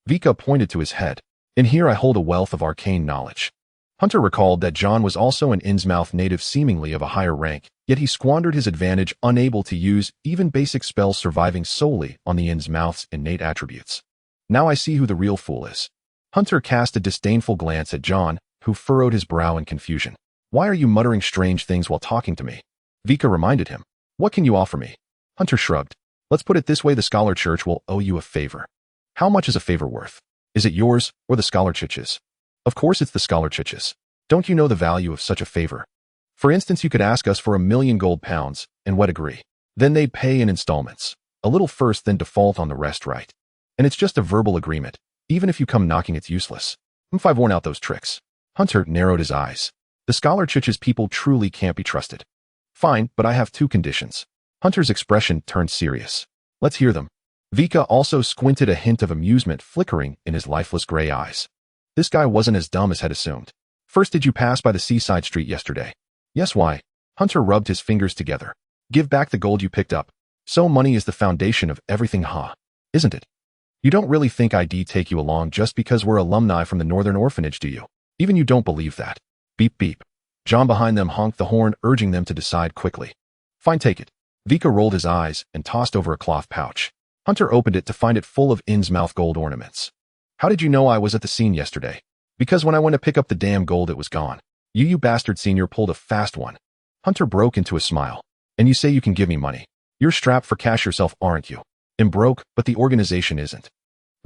Vika pointed to his head. In here I hold a wealth of arcane knowledge. Hunter recalled that John was also an Innsmouth native seemingly of a higher rank, yet he squandered his advantage unable to use even basic spells surviving solely on the Innsmouth's innate attributes. Now I see who the real fool is. Hunter cast a disdainful glance at John, who furrowed his brow in confusion. Why are you muttering strange things while talking to me? Vika reminded him. What can you offer me? Hunter shrugged. Let's put it this way, the Scholar Church will owe you a favor. How much is a favor worth? Is it yours or the Scholar Church's? Of course it's the Scholar Church's. Don't you know the value of such a favor? For instance, you could ask us for £1,000,000 gold, and we'd agree. Then they'd pay in installments. A little first, then default on the rest, right? And it's just a verbal agreement. Even if you come knocking, it's useless. I've worn out those tricks. Hunter narrowed his eyes. The Scholar Church's people truly can't be trusted. Fine, but I have two conditions. Hunter's expression turned serious. Let's hear them. Vika also squinted, a hint of amusement flickering in his lifeless gray eyes. This guy wasn't as dumb as had assumed. First, did you pass by the seaside street yesterday? Yes, why? Hunter rubbed his fingers together. Give back the gold you picked up. So money is the foundation of everything, huh? Isn't it? You don't really think I'd take you along just because we're alumni from the Northern Orphanage, do you? Even you don't believe that. Beep beep. John behind them honked the horn, urging them to decide quickly. Fine, take it. Vika rolled his eyes and tossed over a cloth pouch. Hunter opened it to find it full of Innsmouth gold ornaments. How did you know I was at the scene yesterday? Because when I went to pick up the damn gold, it was gone. You bastard senior pulled a fast one. Hunter broke into a smile. And you say you can give me money. You're strapped for cash yourself, aren't you? I'm broke, but the organization isn't.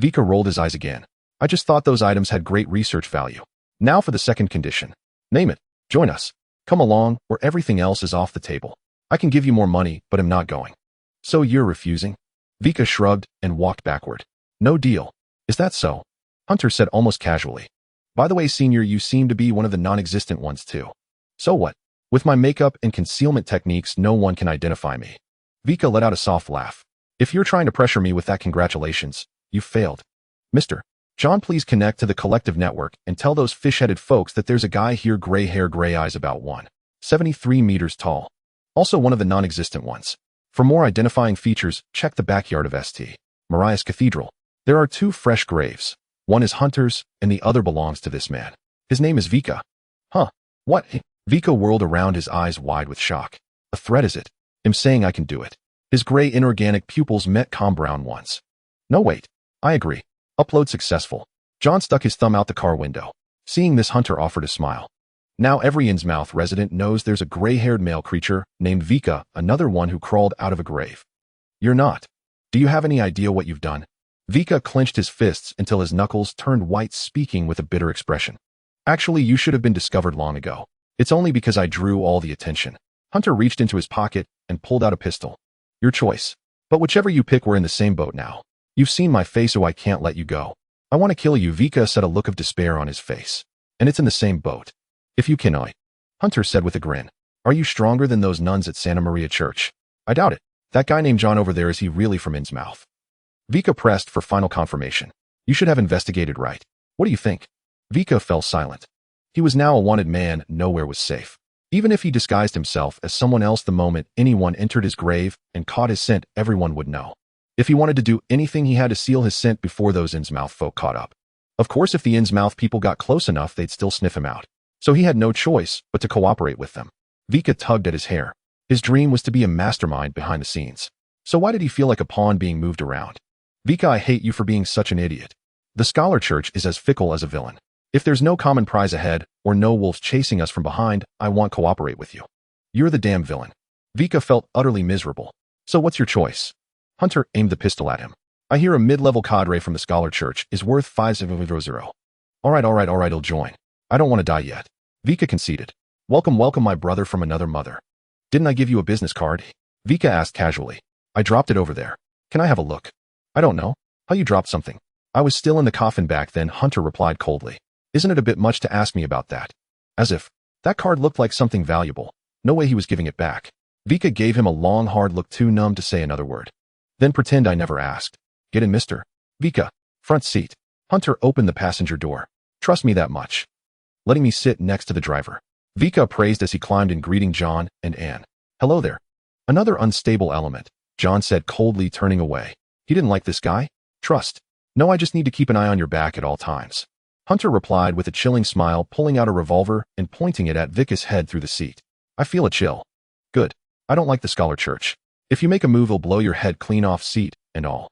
Vika rolled his eyes again. I just thought those items had great research value. Now for the second condition. Name it. Join us. Come along, or everything else is off the table. I can give you more money, but I'm not going. So you're refusing? Vika shrugged and walked backward. No deal. Is that so? Hunter said almost casually. By the way, senior, you seem to be one of the non-existent ones too. So what? With my makeup and concealment techniques, no one can identify me. Vika let out a soft laugh. If you're trying to pressure me with that, congratulations. You failed. Mister John, please connect to the collective network and tell those fish-headed folks that there's a guy here, gray hair, gray eyes, about 173 meters tall. Also one of the non-existent ones. For more identifying features, check the backyard of St. Mariah's Cathedral. There are 2 fresh graves. One is Hunter's, and the other belongs to this man. His name is Vika. Huh? What? Vika whirled around, his eyes wide with shock. A threat, is it? I'm saying I can do it. His gray inorganic pupils met calm brown ones. No, wait. I agree. Upload successful. John stuck his thumb out the car window. Seeing this, Hunter offered a smile. Now every Innsmouth resident knows there's a gray-haired male creature named Vika, another one who crawled out of a grave. You're not. Do you have any idea what you've done? Vika clenched his fists until his knuckles turned white, speaking with a bitter expression. Actually, you should have been discovered long ago. It's only because I drew all the attention. Hunter reached into his pocket and pulled out a pistol. Your choice. But whichever you pick, we're in the same boat now. You've seen my face, so I can't let you go. I want to kill you, Vika said, a look of despair on his face. And it's in the same boat. If you can, Hunter said with a grin. Are you stronger than those nuns at Santa Maria Church? I doubt it. That guy named John over there, is he really from Innsmouth? Vika pressed for final confirmation. You should have investigated, right? What do you think? Vika fell silent. He was now a wanted man, nowhere was safe. Even if he disguised himself as someone else, the moment anyone entered his grave and caught his scent, everyone would know. If he wanted to do anything, he had to seal his scent before those Innsmouth folk caught up. Of course, if the Innsmouth people got close enough, they'd still sniff him out. So he had no choice but to cooperate with them. Vika tugged at his hair. His dream was to be a mastermind behind the scenes. So why did he feel like a pawn being moved around? Vika, I hate you for being such an idiot. The Scholar Church is as fickle as a villain. If there's no common prize ahead, or no wolves chasing us from behind, I won't cooperate with you. You're the damn villain. Vika felt utterly miserable. So what's your choice? Hunter aimed the pistol at him. I hear a mid-level cadre from the Scholar Church is worth 500. All right, I'll join. I don't want to die yet. Vika conceded. Welcome, my brother from another mother. Didn't I give you a business card? Vika asked casually. I dropped it over there. Can I have a look? I don't know. How you dropped something? I was still in the coffin back then, Hunter replied coldly. Isn't it a bit much to ask me about that? As if. That card looked like something valuable. No way he was giving it back. Vika gave him a long, hard look, too numb to say another word. Then pretend I never asked. Get in, mister. Vika. Front seat. Hunter opened the passenger door. Trust me that much. Letting me sit next to the driver. Vika praised as he climbed in, greeting John and Anne. Hello there. Another unstable element, John said coldly, turning away. He didn't like this guy? Trust. No, I just need to keep an eye on your back at all times. Hunter replied with a chilling smile, pulling out a revolver and pointing it at Vika's head through the seat. I feel a chill. Good. I don't like the Scholar Church. If you make a move, it'll blow your head clean off, seat and all.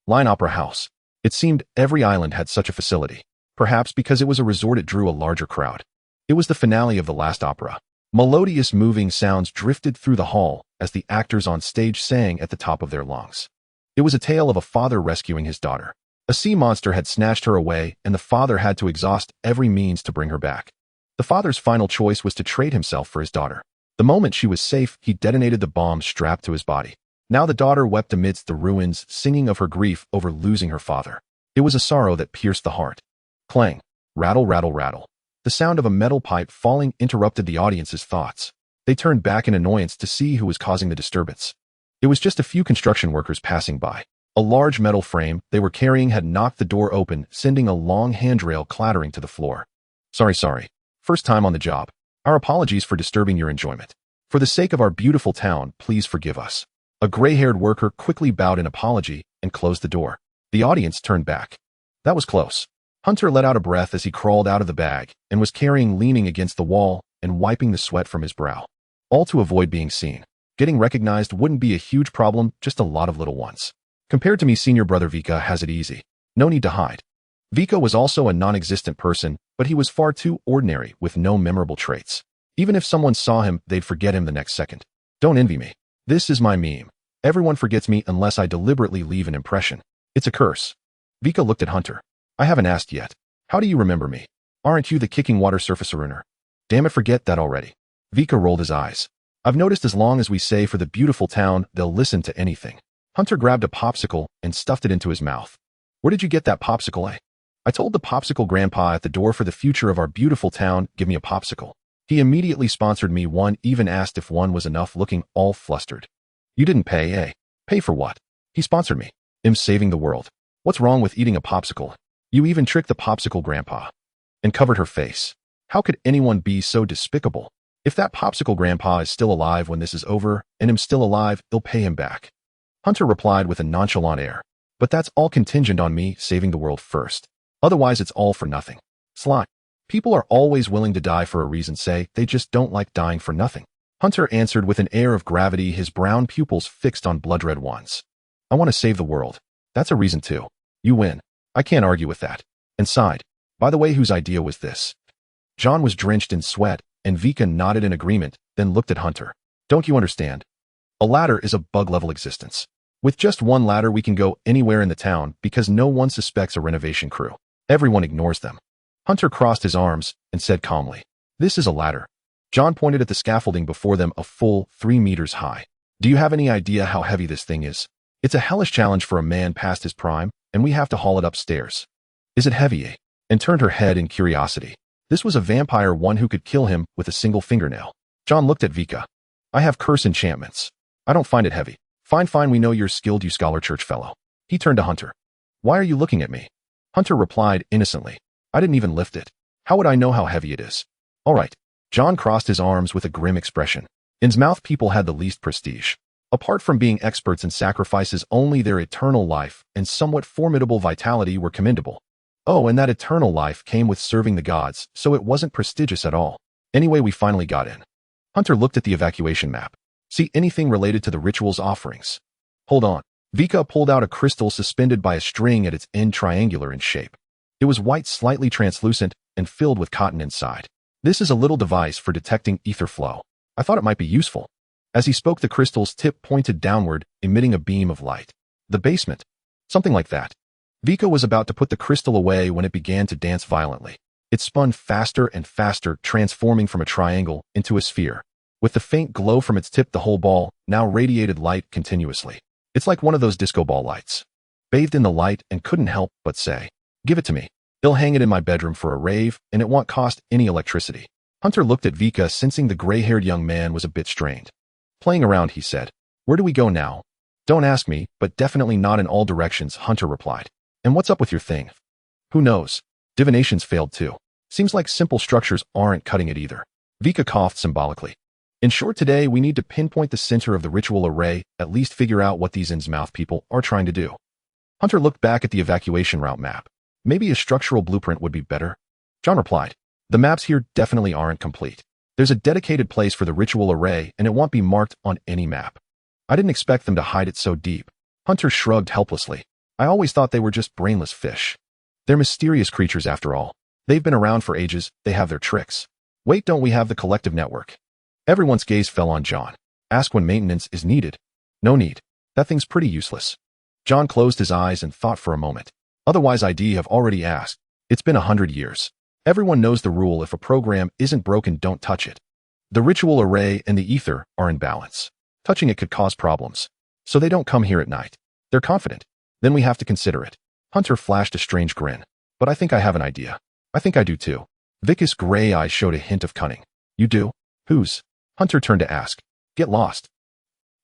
Line Opera House. It seemed every island had such a facility. Perhaps because it was a resort, it drew a larger crowd. It was the finale of the last opera. Melodious moving sounds drifted through the hall as the actors on stage sang at the top of their lungs. It was a tale of a father rescuing his daughter. A sea monster had snatched her away, and the father had to exhaust every means to bring her back. The father's final choice was to trade himself for his daughter. The moment she was safe, he detonated the bomb strapped to his body. Now the daughter wept amidst the ruins, singing of her grief over losing her father. It was a sorrow that pierced the heart. Clang. Rattle, rattle, rattle. The sound of a metal pipe falling interrupted the audience's thoughts. They turned back in annoyance to see who was causing the disturbance. It was just a few construction workers passing by. A large metal frame they were carrying had knocked the door open, sending a long handrail clattering to the floor. Sorry. First time on the job. Our apologies for disturbing your enjoyment. For the sake of our beautiful town, please forgive us. A gray-haired worker quickly bowed in apology and closed the door. The audience turned back. That was close. Hunter let out a breath as he crawled out of the bag and was leaning against the wall and wiping the sweat from his brow. All to avoid being seen. Getting recognized wouldn't be a huge problem, just a lot of little ones. Compared to me, senior brother Vika has it easy. No need to hide. Vika was also a non-existent person, but he was far too ordinary with no memorable traits. Even if someone saw him, they'd forget him the next second. Don't envy me. This is my meme. Everyone forgets me unless I deliberately leave an impression. It's a curse. Vika looked at Hunter. I haven't asked yet. How do you remember me? Aren't you the kicking water surface ruiner? Damn it, forget that already. Vika rolled his eyes. I've noticed as long as we say for the beautiful town, they'll listen to anything. Hunter grabbed a popsicle and stuffed it into his mouth. Where did you get that popsicle, eh? I told the popsicle grandpa at the door for the future of our beautiful town, give me a popsicle. He immediately sponsored me one, even asked if one was enough, looking all flustered. You didn't pay, eh? Pay for what? He sponsored me. I'm saving the world. What's wrong with eating a popsicle? You even tricked the popsicle grandpa. And covered her face. How could anyone be so despicable? If that popsicle grandpa is still alive when this is over, and I'm still alive, they'll pay him back. Hunter replied with a nonchalant air. But that's all contingent on me saving the world first. Otherwise, it's all for nothing. Sly. People are always willing to die for a reason, say, they just don't like dying for nothing. Hunter answered with an air of gravity, his brown pupils fixed on blood-red ones. I want to save the world. That's a reason too. You win. I can't argue with that. And sighed. By the way, whose idea was this? John was drenched in sweat, and Vika nodded in agreement, then looked at Hunter. Don't you understand? A ladder is a bug-level existence. With just one ladder, we can go anywhere in the town because no one suspects a renovation crew. Everyone ignores them. Hunter crossed his arms and said calmly, this is a ladder. John pointed at the scaffolding before them, a full 3 meters high. Do you have any idea how heavy this thing is? It's a hellish challenge for a man past his prime, and we have to haul it upstairs. Is it heavy, eh? And turned her head in curiosity. This was a vampire, one who could kill him with a single fingernail. John looked at Vika. I have curse enchantments. I don't find it heavy. Fine, we know you're skilled, you Scholar Church fellow. He turned to Hunter. Why are you looking at me? Hunter replied innocently. I didn't even lift it. How would I know how heavy it is? All right. John crossed his arms with a grim expression. In his mouth, people had the least prestige. Apart from being experts in sacrifices, only their eternal life and somewhat formidable vitality were commendable. Oh, and that eternal life came with serving the gods, so it wasn't prestigious at all. Anyway, we finally got in. Hunter looked at the evacuation map. See anything related to the ritual's offerings? Hold on. Vika pulled out a crystal suspended by a string at its end, triangular in shape. It was white, slightly translucent, and filled with cotton inside. This is a little device for detecting ether flow. I thought it might be useful. As he spoke, the crystal's tip pointed downward, emitting a beam of light. The basement. Something like that. Vika was about to put the crystal away when it began to dance violently. It spun faster and faster, transforming from a triangle into a sphere. With the faint glow from its tip, the whole ball now radiated light continuously. It's like one of those disco ball lights. Bathed in the light and couldn't help but say, give it to me. They'll hang it in my bedroom for a rave, and it won't cost any electricity. Hunter looked at Vika, sensing the gray-haired young man was a bit strained. Playing around, he said. Where do we go now? Don't ask me, but definitely not in all directions, Hunter replied. And what's up with your thing? Who knows? Divination's failed too. Seems like simple structures aren't cutting it either. Vika coughed symbolically. In short, today we need to pinpoint the center of the ritual array, at least figure out what these Innsmouth people are trying to do. Hunter looked back at the evacuation route map. Maybe a structural blueprint would be better. John replied, the maps here definitely aren't complete. There's a dedicated place for the ritual array and it won't be marked on any map. I didn't expect them to hide it so deep. Hunter shrugged helplessly. I always thought they were just brainless fish. They're mysterious creatures after all. They've been around for ages, they have their tricks. Wait, don't we have the collective network? Everyone's gaze fell on John. Ask when maintenance is needed. No need. That thing's pretty useless. John closed his eyes and thought for a moment. Otherwise I'd have already asked. It's been 100 years. Everyone knows the rule: if a program isn't broken, don't touch it. The ritual array and the ether are in balance. Touching it could cause problems. So they don't come here at night. They're confident. Then we have to consider it. Hunter flashed a strange grin. But I think I have an idea. I think I do too. Vika's gray eyes showed a hint of cunning. You do? Whose? Hunter turned to ask. Get lost.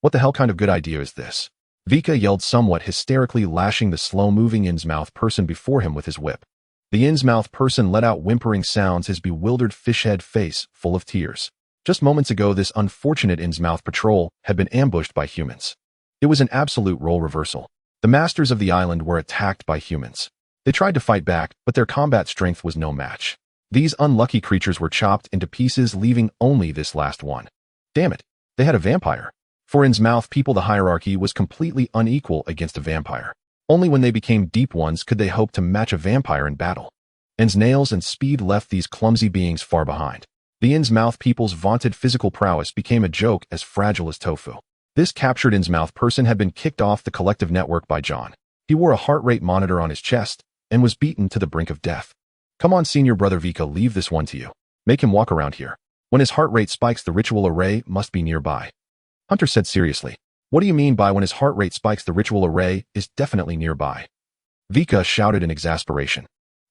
What the hell kind of good idea is this? Vika yelled, somewhat hysterically, lashing the slow-moving Innsmouth person before him with his whip. The Innsmouth person let out whimpering sounds, his bewildered fishhead face full of tears. Just moments ago, this unfortunate Innsmouth patrol had been ambushed by humans. It was an absolute role reversal. The masters of the island were attacked by humans. They tried to fight back, but their combat strength was no match. These unlucky creatures were chopped into pieces, leaving only this last one. Damn it, they had a vampire. For Innsmouth people, the hierarchy was completely unequal against a vampire. Only when they became deep ones could they hope to match a vampire in battle. Ins nails and speed left these clumsy beings far behind. The Innsmouth people's vaunted physical prowess became a joke as fragile as tofu. This captured Innsmouth person had been kicked off the collective network by John. He wore a heart rate monitor on his chest and was beaten to the brink of death. Come on, senior brother Vika, leave this one to you. Make him walk around here. When his heart rate spikes, the ritual array must be nearby. Hunter said seriously. What do you mean by when his heart rate spikes, the ritual array is definitely nearby? Vika shouted in exasperation.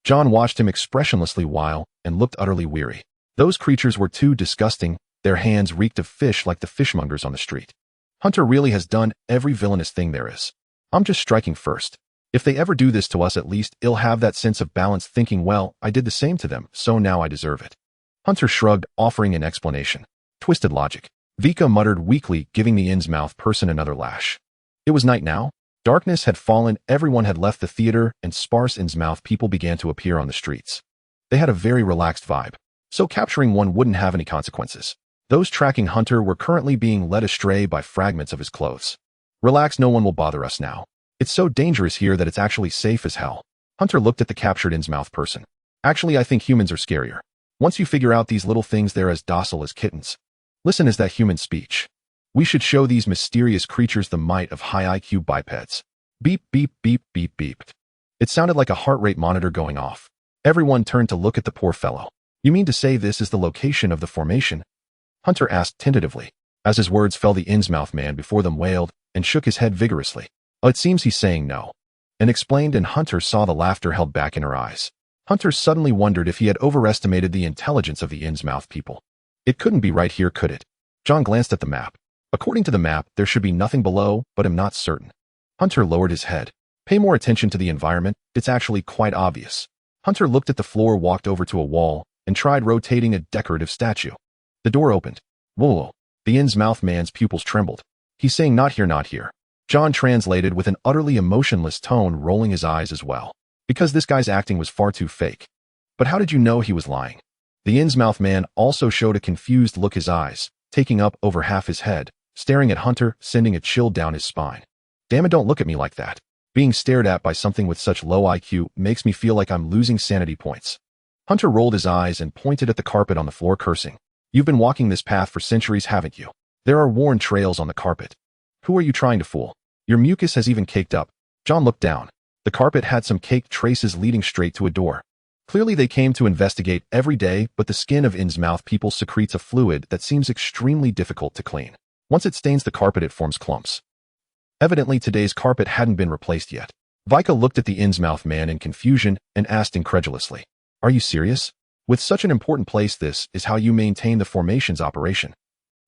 John watched him expressionlessly while and looked utterly weary. Those creatures were too disgusting. Their hands reeked of fish like the fishmongers on the street. Hunter really has done every villainous thing there is. I'm just striking first. If they ever do this to us, at least he'll have that sense of balance, thinking, well, I did the same to them, so now I deserve it. Hunter shrugged, offering an explanation. Twisted logic. Vika muttered weakly, giving the Innsmouth person another lash. It was night now. Darkness had fallen, everyone had left the theater, and sparse Innsmouth people began to appear on the streets. They had a very relaxed vibe, so capturing one wouldn't have any consequences. Those tracking Hunter were currently being led astray by fragments of his clothes. Relax, no one will bother us now. It's so dangerous here that it's actually safe as hell. Hunter looked at the captured Innsmouth person. Actually, I think humans are scarier. Once you figure out these little things, they're as docile as kittens. Listen, is that human speech? We should show these mysterious creatures the might of high IQ bipeds. Beep, beep, beep, beep, beep. It sounded like a heart rate monitor going off. Everyone turned to look at the poor fellow. You mean to say this is the location of the formation? Hunter asked tentatively. As his words fell, the Innsmouth man before them wailed and shook his head vigorously. Oh, it seems he's saying no. And explained, and Hunter saw the laughter held back in her eyes. Hunter suddenly wondered if he had overestimated the intelligence of the Innsmouth people. It couldn't be right here, could it? John glanced at the map. According to the map, there should be nothing below, but I'm not certain. Hunter lowered his head. Pay more attention to the environment, it's actually quite obvious. Hunter looked at the floor, walked over to a wall, and tried rotating a decorative statue. The door opened. Whoa! The Innsmouth man's pupils trembled. He's saying not here, not here. John translated with an utterly emotionless tone, rolling his eyes as well. Because this guy's acting was far too fake. But how did you know he was lying? The Innsmouth man also showed a confused look, his eyes taking up over half his head, staring at Hunter, sending a chill down his spine. Damn it, don't look at me like that. Being stared at by something with such low IQ makes me feel like I'm losing sanity points. Hunter rolled his eyes and pointed at the carpet on the floor, cursing. You've been walking this path for centuries, haven't you? There are worn trails on the carpet. Who are you trying to fool? Your mucus has even caked up. John looked down. The carpet had some caked traces leading straight to a door. Clearly they came to investigate every day, but the skin of Innsmouth people secretes a fluid that seems extremely difficult to clean. Once it stains the carpet, it forms clumps. Evidently today's carpet hadn't been replaced yet. Vika looked at the Innsmouth man in confusion and asked incredulously, Are you serious? With such an important place, this is how you maintain the formation's operation.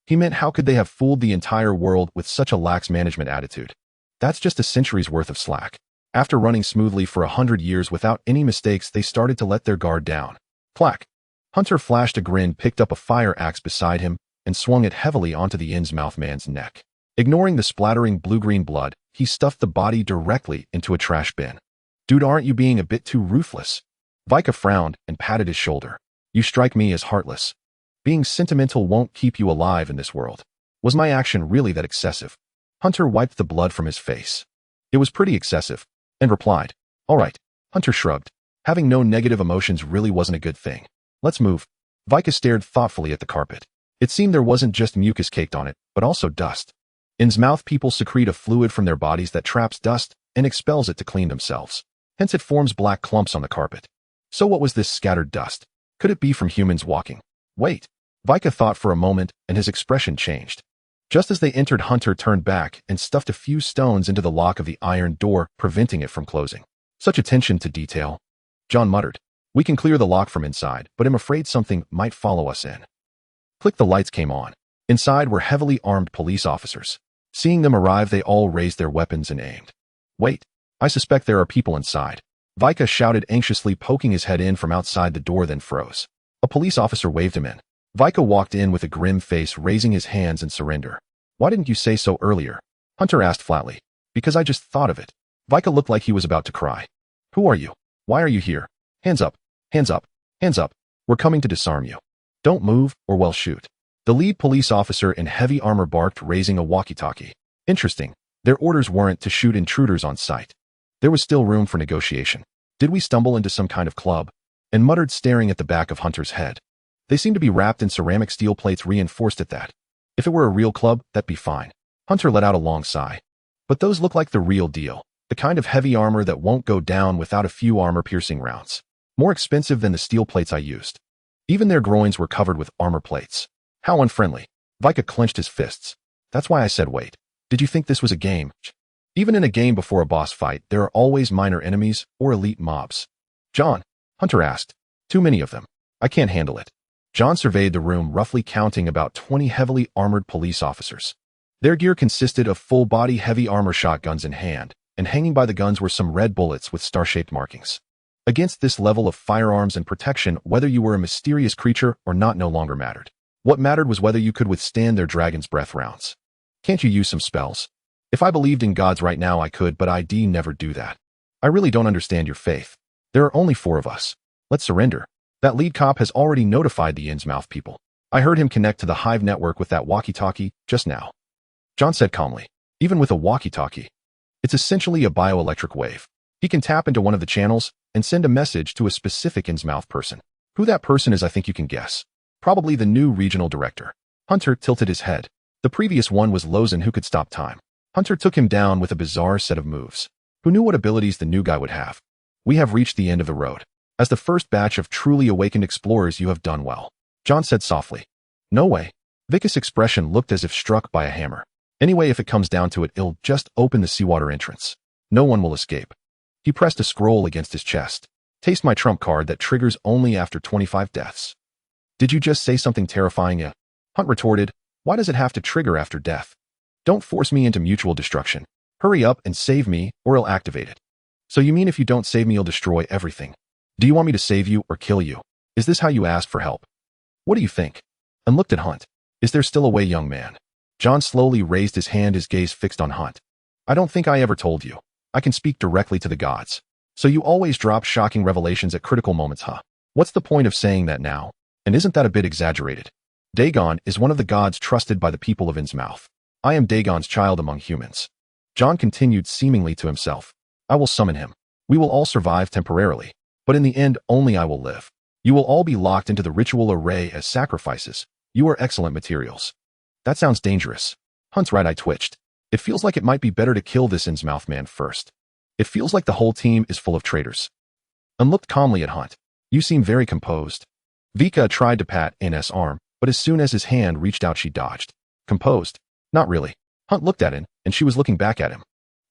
He meant, how could they have fooled the entire world with such a lax management attitude? That's just a century's worth of slack. After running smoothly for 100 years without any mistakes, they started to let their guard down. Clack. Hunter flashed a grin, picked up a fire axe beside him, and swung it heavily onto the Innsmouth man's neck. Ignoring the splattering blue-green blood, he stuffed the body directly into a trash bin. Dude, aren't you being a bit too ruthless? Vika frowned and patted his shoulder. You strike me as heartless. Being sentimental won't keep you alive in this world. Was my action really that excessive? Hunter wiped the blood from his face. It was pretty excessive, and replied, all right. Hunter shrugged. Having no negative emotions really wasn't a good thing. Let's move. Vika stared thoughtfully at the carpet. It seemed there wasn't just mucus caked on it, but also dust. Innsmouth people secrete a fluid from their bodies that traps dust and expels it to clean themselves. Hence it forms black clumps on the carpet. So what was this scattered dust? Could it be from humans walking? Wait. Vika thought for a moment, and his expression changed. Just as they entered, Hunter turned back and stuffed a few stones into the lock of the iron door, preventing it from closing. Such attention to detail. John muttered. We can clear the lock from inside, but I'm afraid something might follow us in. Click. The lights came on. Inside were heavily armed police officers. Seeing them arrive, they all raised their weapons and aimed. Wait. I suspect there are people inside. Vika shouted anxiously, poking his head in from outside the door, then froze. A police officer waved him in. Vika walked in with a grim face, raising his hands in surrender. Why didn't you say so earlier? Hunter asked flatly. Because I just thought of it. Vika looked like he was about to cry. Who are you? Why are you here? Hands up. Hands up. Hands up. We're coming to disarm you. Don't move, or we'll shoot. The lead police officer in heavy armor barked, raising a walkie-talkie. Interesting. Their orders weren't to shoot intruders on sight. There was still room for negotiation. Did we stumble into some kind of club? And muttered, staring at the back of Hunter's head. They seem to be wrapped in ceramic steel plates reinforced at that. If it were a real club, that'd be fine. Hunter let out a long sigh. But those look like the real deal. The kind of heavy armor that won't go down without a few armor-piercing rounds. More expensive than the steel plates I used. Even their groins were covered with armor plates. How unfriendly. Vika clenched his fists. That's why I said wait. Did you think this was a game? Even in a game before a boss fight, there are always minor enemies or elite mobs. John? Hunter asked. Too many of them. I can't handle it. John surveyed the room, roughly counting about 20 heavily armored police officers. Their gear consisted of full-body heavy armor, shotguns in hand, and hanging by the guns were some red bullets with star-shaped markings. Against this level of firearms and protection, whether you were a mysterious creature or not no longer mattered. What mattered was whether you could withstand their dragon's breath rounds. Can't you use some spells? If I believed in gods right now, I could, but I'd never do that. I really don't understand your faith. There are only 4 of us. Let's surrender. That lead cop has already notified the Innsmouth people. I heard him connect to the Hive network with that walkie-talkie just now. John said calmly. Even with a walkie-talkie, it's essentially a bioelectric wave. He can tap into one of the channels and send a message to a specific Innsmouth person. Who that person is, I think you can guess. Probably the new regional director. Hunter tilted his head. The previous one was Lozen, who could stop time. Hunter took him down with a bizarre set of moves. Who knew what abilities the new guy would have? We have reached the end of the road. As the first batch of truly awakened explorers, you have done well. John said softly. No way. Vika's expression looked as if struck by a hammer. Anyway, if it comes down to it, it'll just open the seawater entrance. No one will escape. He pressed a scroll against his chest. Taste my trump card that triggers only after 25 deaths. Did you just say something terrifying? Yeah. Hunt retorted. Why does it have to trigger after death? Don't force me into mutual destruction. Hurry up and save me, or I'll activate it. So you mean if you don't save me, you'll destroy everything? Do you want me to save you or kill you? Is this how you ask for help? What do you think? And looked at Hunt. Is there still a way, young man? John slowly raised his hand, his gaze fixed on Hunt. I don't think I ever told you. I can speak directly to the gods. So you always drop shocking revelations at critical moments, huh? What's the point of saying that now? And isn't that a bit exaggerated? Dagon is one of the gods trusted by the people of Innsmouth. I am Dagon's child among humans. John continued seemingly to himself. I will summon him. We will all survive temporarily. But in the end, only I will live. You will all be locked into the ritual array as sacrifices. You are excellent materials. That sounds dangerous. Hunt's right eye twitched. It feels like it might be better to kill this Innsmouth man first. It feels like the whole team is full of traitors. And looked calmly at Hunt. You seem very composed. Vika tried to pat Anna's arm, but as soon as his hand reached out, she dodged. Composed? Not really. Hunt looked at him, and she was looking back at him.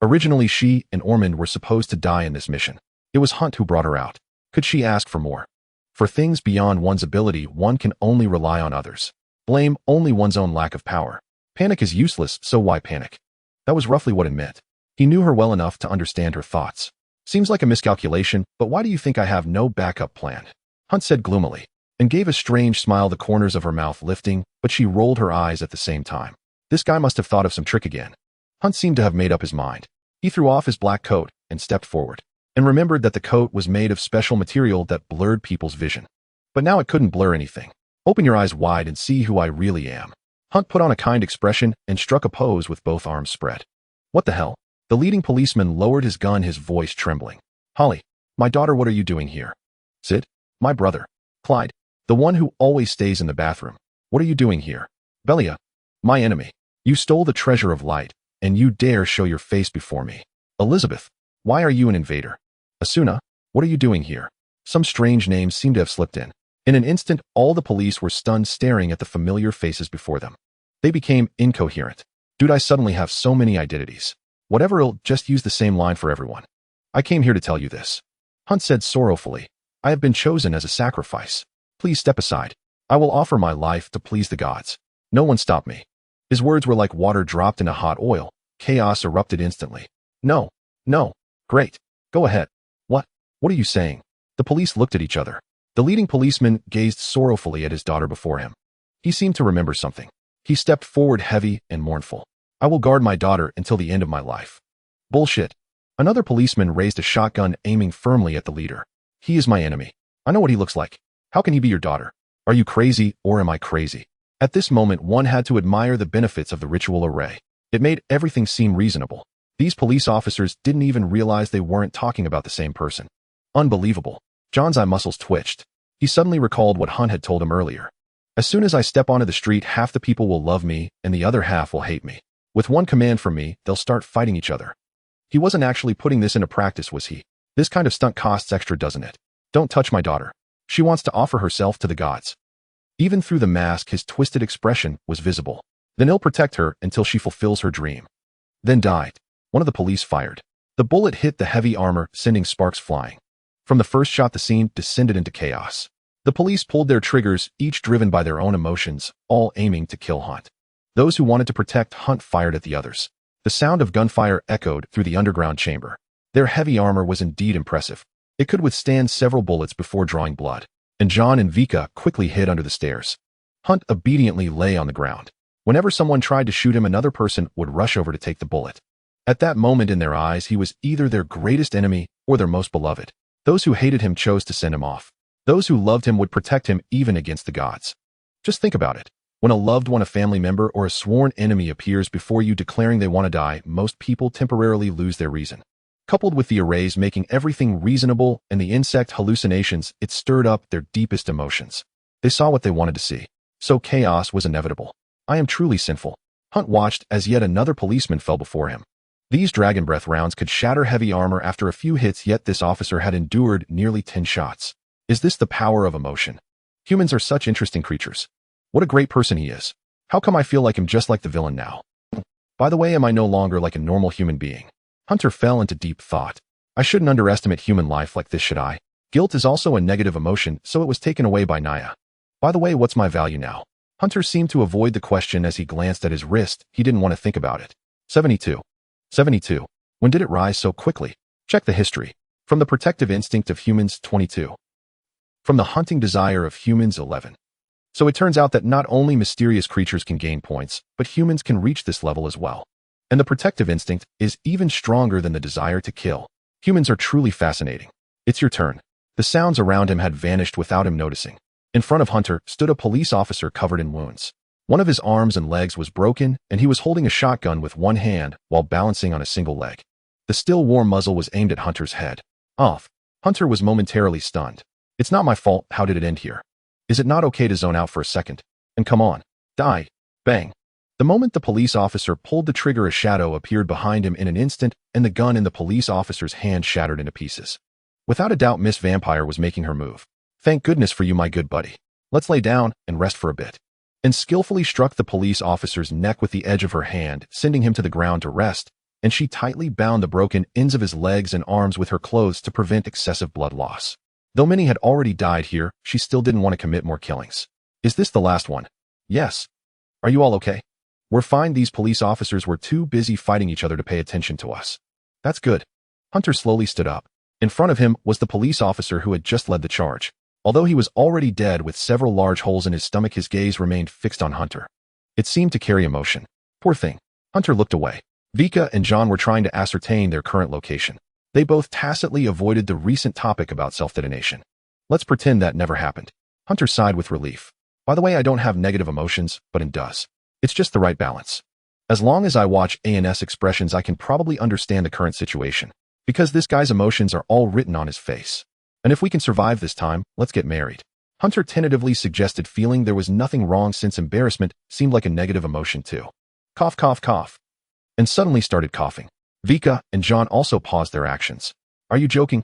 Originally, she and Ormond were supposed to die in this mission. It was Hunt who brought her out. Could she ask for more? For things beyond one's ability, one can only rely on others. Blame only one's own lack of power. Panic is useless, so why panic? That was roughly what it meant. He knew her well enough to understand her thoughts. Seems like a miscalculation, but why do you think I have no backup plan? Hunt said gloomily. and gave a strange smile, the corners of her mouth lifting, but she rolled her eyes at the same time. This guy must have thought of some trick again. Hunt seemed to have made up his mind. He threw off his black coat and stepped forward, and remembered that the coat was made of special material that blurred people's vision. But now it couldn't blur anything. Open your eyes wide and see who I really am. Hunt put on a kind expression and struck a pose with both arms spread. What the hell? The leading policeman lowered his gun, his voice trembling. Holly, my daughter, what are you doing here? Sid, my brother. Clyde, the one who always stays in the bathroom. What are you doing here? Belia, my enemy. You stole the treasure of light, and you dare show your face before me. Elizabeth, why are you an invader? Asuna, what are you doing here? Some strange names seemed to have slipped in. In an instant, all the police were stunned, staring at the familiar faces before them. They became incoherent. Dude, I suddenly have so many identities. Whatever, I'll just use the same line for everyone. I came here to tell you this. Hunt said sorrowfully. I have been chosen as a sacrifice. Please step aside. I will offer my life to please the gods. No one stop me. His words were like water dropped into hot oil. Chaos erupted instantly. No. No. Great. Go ahead. What? What are you saying? The police looked at each other. The leading policeman gazed sorrowfully at his daughter before him. He seemed to remember something. He stepped forward, heavy and mournful. I will guard my daughter until the end of my life. Bullshit. Another policeman raised a shotgun, aiming firmly at the leader. He is my enemy. I know what he looks like. How can he be your daughter? Are you crazy, or am I crazy? At this moment, one had to admire the benefits of the ritual array. It made everything seem reasonable. These police officers didn't even realize they weren't talking about the same person. Unbelievable. John's eye muscles twitched. He suddenly recalled what Hunt had told him earlier. As soon as I step onto the street, half the people will love me, and the other half will hate me. With one command from me, they'll start fighting each other. He wasn't actually putting this into practice, was he? This kind of stunt costs extra, doesn't it? Don't touch my daughter. She wants to offer herself to the gods. Even through the mask, his twisted expression was visible. Then he'll protect her until she fulfills her dream. Then died. One of the police fired. The bullet hit the heavy armor, sending sparks flying. From the first shot, the scene descended into chaos. The police pulled their triggers, each driven by their own emotions, all aiming to kill Hunt. Those who wanted to protect Hunt fired at the others. The sound of gunfire echoed through the underground chamber. Their heavy armor was indeed impressive. It could withstand several bullets before drawing blood. And John and Vika quickly hid under the stairs. Hunt obediently lay on the ground. Whenever someone tried to shoot him, another person would rush over to take the bullet. At that moment, in their eyes, he was either their greatest enemy or their most beloved. Those who hated him chose to send him off. Those who loved him would protect him even against the gods. Just think about it. When a loved one, a family member, or a sworn enemy appears before you declaring they want to die, most people temporarily lose their reason. Coupled with the arrays making everything reasonable and the insect hallucinations, it stirred up their deepest emotions. They saw what they wanted to see. So chaos was inevitable. I am truly sinful. Hunt watched as yet another policeman fell before him. These dragon breath rounds could shatter heavy armor after a few hits, yet this officer had endured nearly 10 shots. Is this the power of emotion? Humans are such interesting creatures. What a great person he is. How come I feel like him, just like the villain now? By the way, am I no longer like a normal human being? Hunter fell into deep thought. I shouldn't underestimate human life like this, should I? Guilt is also a negative emotion, so it was taken away by Naya. By the way, what's my value now? Hunter seemed to avoid the question as he glanced at his wrist. He didn't want to think about it. 72. 72. When did it rise so quickly? Check the history. From the protective instinct of humans, 22. From the hunting desire of humans, 11. So it turns out that not only mysterious creatures can gain points, but humans can reach this level as well. And the protective instinct is even stronger than the desire to kill. Humans are truly fascinating. It's your turn. The sounds around him had vanished without him noticing. In front of Hunter stood a police officer covered in wounds. One of his arms and legs was broken, and he was holding a shotgun with one hand while balancing on a single leg. The still warm muzzle was aimed at Hunter's head. Off. Hunter was momentarily stunned. It's not my fault. How did it end here? Is it not okay to zone out for a second? And come on. Die. Bang. The moment the police officer pulled the trigger, a shadow appeared behind him in an instant, and the gun in the police officer's hand shattered into pieces. Without a doubt, Miss Vampire was making her move. Thank goodness for you, my good buddy. Let's lay down and rest for a bit. And skillfully struck the police officer's neck with the edge of her hand, sending him to the ground to rest, and she tightly bound the broken ends of his legs and arms with her clothes to prevent excessive blood loss. Though many had already died here, she still didn't want to commit more killings. Is this the last one? Yes. Are you all okay? We're fine. These police officers were too busy fighting each other to pay attention to us. That's good. Hunter slowly stood up. In front of him was the police officer who had just led the charge. Although he was already dead with several large holes in his stomach, his gaze remained fixed on Hunter. It seemed to carry emotion. Poor thing. Hunter looked away. Vika and John were trying to ascertain their current location. They both tacitly avoided the recent topic about self-detonation. Let's pretend that never happened. Hunter sighed with relief. By the way, I don't have negative emotions, but it does. It's just the right balance. As long as I watch ANS expressions, I can probably understand the current situation. Because this guy's emotions are all written on his face. And if we can survive this time, let's get married. Hunter tentatively suggested, feeling there was nothing wrong since embarrassment seemed like a negative emotion too. Cough, cough, cough. And suddenly started coughing. Vika and John also paused their actions. Are you joking?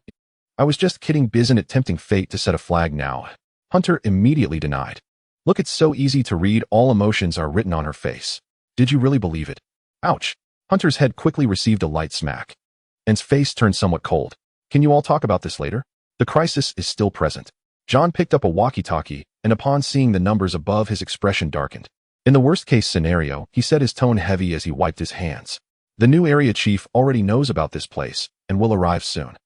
I was just kidding. Isn't it tempting fate to set a flag now? Hunter immediately denied. Look, it's so easy to read. All emotions are written on her face. Did you really believe it? Ouch. Hunter's head quickly received a light smack. And his face turned somewhat cold. Can you all talk about this later? The crisis is still present. John picked up a walkie-talkie, and upon seeing the numbers above, his expression darkened. In the worst-case scenario, he said, his tone heavy as he wiped his hands. The new area chief already knows about this place, and will arrive soon.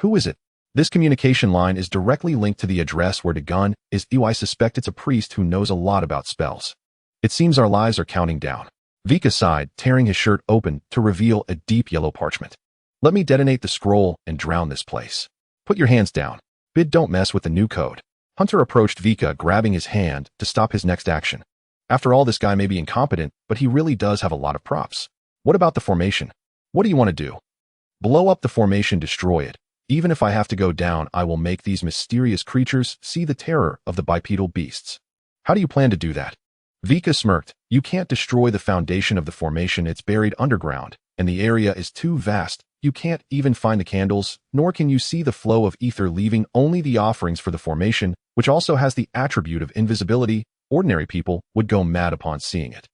Who is it? This communication line is directly linked to the address where the gun is. I suspect it's a priest who knows a lot about spells. It seems our lives are counting down. Vika sighed, tearing his shirt open to reveal a deep yellow parchment. Let me detonate the scroll and drown this place. Put your hands down. Bid, don't mess with the new code. Hunter approached Vika, grabbing his hand to stop his next action. After all, this guy may be incompetent, but he really does have a lot of props. What about the formation? What do you want to do? Blow up the formation, destroy it. Even if I have to go down, I will make these mysterious creatures see the terror of the bipedal beasts. How do you plan to do that? Vika smirked. You can't destroy the foundation of the formation. It's buried underground, and the area is too vast. You can't even find the candles, nor can you see the flow of ether, leaving only the offerings for the formation, which also has the attribute of invisibility. Ordinary people would go mad upon seeing it.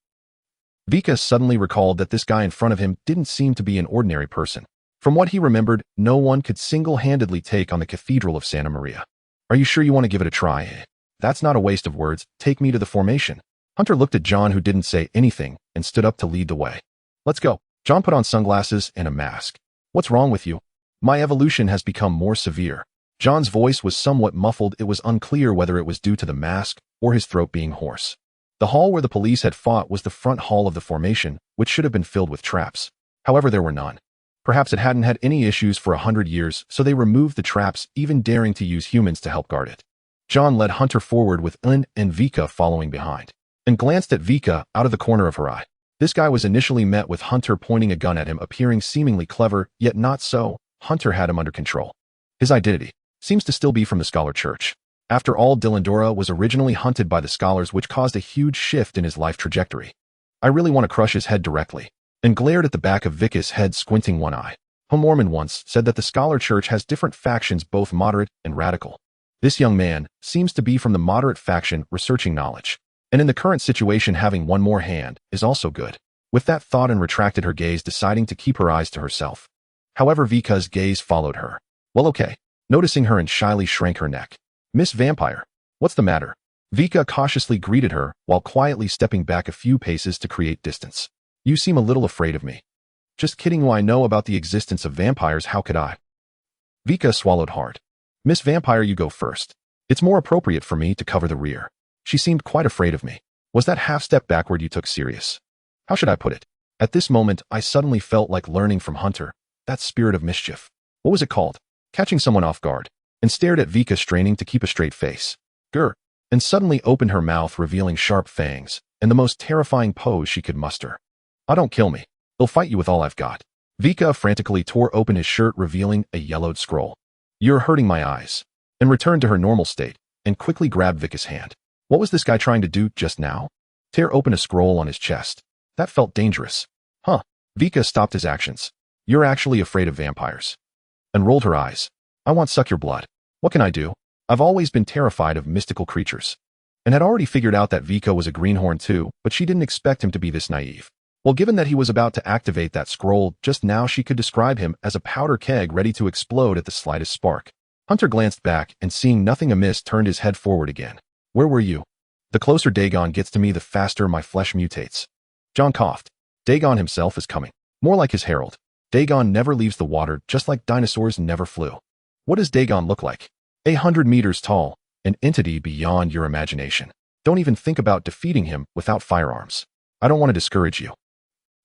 Vika suddenly recalled that this guy in front of him didn't seem to be an ordinary person. From what he remembered, no one could single-handedly take on the Cathedral of Santa Maria. Are you sure you want to give it a try? That's not a waste of words. Take me to the formation. Hunter looked at John, who didn't say anything, and stood up to lead the way. Let's go. John put on sunglasses and a mask. What's wrong with you? My evolution has become more severe. John's voice was somewhat muffled. It was unclear whether it was due to the mask or his throat being hoarse. The hall where the police had fought was the front hall of the formation, which should have been filled with traps. However, there were none. Perhaps it hadn't had any issues for 100 years, so they removed the traps, even daring to use humans to help guard it. John led Hunter forward with Un and Vika following behind, and glanced at Vika out of the corner of her eye. This guy was initially met with Hunter pointing a gun at him, appearing seemingly clever, yet not so. Hunter had him under control. His identity seems to still be from the Scholar Church. After all, Dillandora was originally hunted by the Scholars, which caused a huge shift in his life trajectory. I really want to crush his head directly. And glared at the back of Vika's head, squinting one eye. A Mormon once said that the Scholar Church has different factions, both moderate and radical. This young man seems to be from the moderate faction, researching knowledge. And in the current situation, having one more hand is also good. With that thought, and retracted her gaze, deciding to keep her eyes to herself. However, Vika's gaze followed her. Well, okay. Noticing her, and shyly shrank her neck. Miss Vampire, what's the matter? Vika cautiously greeted her, while quietly stepping back a few paces to create distance. You seem a little afraid of me. Just kidding. I know about the existence of vampires. How could I? Vika swallowed hard. Miss Vampire, you go first. It's more appropriate for me to cover the rear. She seemed quite afraid of me. Was that half-step backward you took serious? How should I put it? At this moment, I suddenly felt like learning from Hunter. That spirit of mischief. What was it called? Catching someone off guard. And stared at Vika, straining to keep a straight face. Grr. And suddenly opened her mouth, revealing sharp fangs, and the most terrifying pose she could muster. Oh, don't kill me. I'll fight you with all I've got. Vika frantically tore open his shirt, revealing a yellowed scroll. You're hurting my eyes. And returned to her normal state, and quickly grabbed Vika's hand. What was this guy trying to do just now? Tear open a scroll on his chest. That felt dangerous. Huh. Vika stopped his actions. You're actually afraid of vampires. And rolled her eyes. I want suck your blood. What can I do? I've always been terrified of mystical creatures. And had already figured out that Vika was a greenhorn too, but she didn't expect him to be this naive. Well, given that he was about to activate that scroll just now, she could describe him as a powder keg ready to explode at the slightest spark. Hunter glanced back, and seeing nothing amiss, turned his head forward again. Where were you? The closer Dagon gets to me, the faster my flesh mutates. John coughed. Dagon himself is coming. More like his herald. Dagon never leaves the water, just like dinosaurs never flew. What does Dagon look like? 100 meters tall, an entity beyond your imagination. Don't even think about defeating him without firearms. I don't want to discourage you.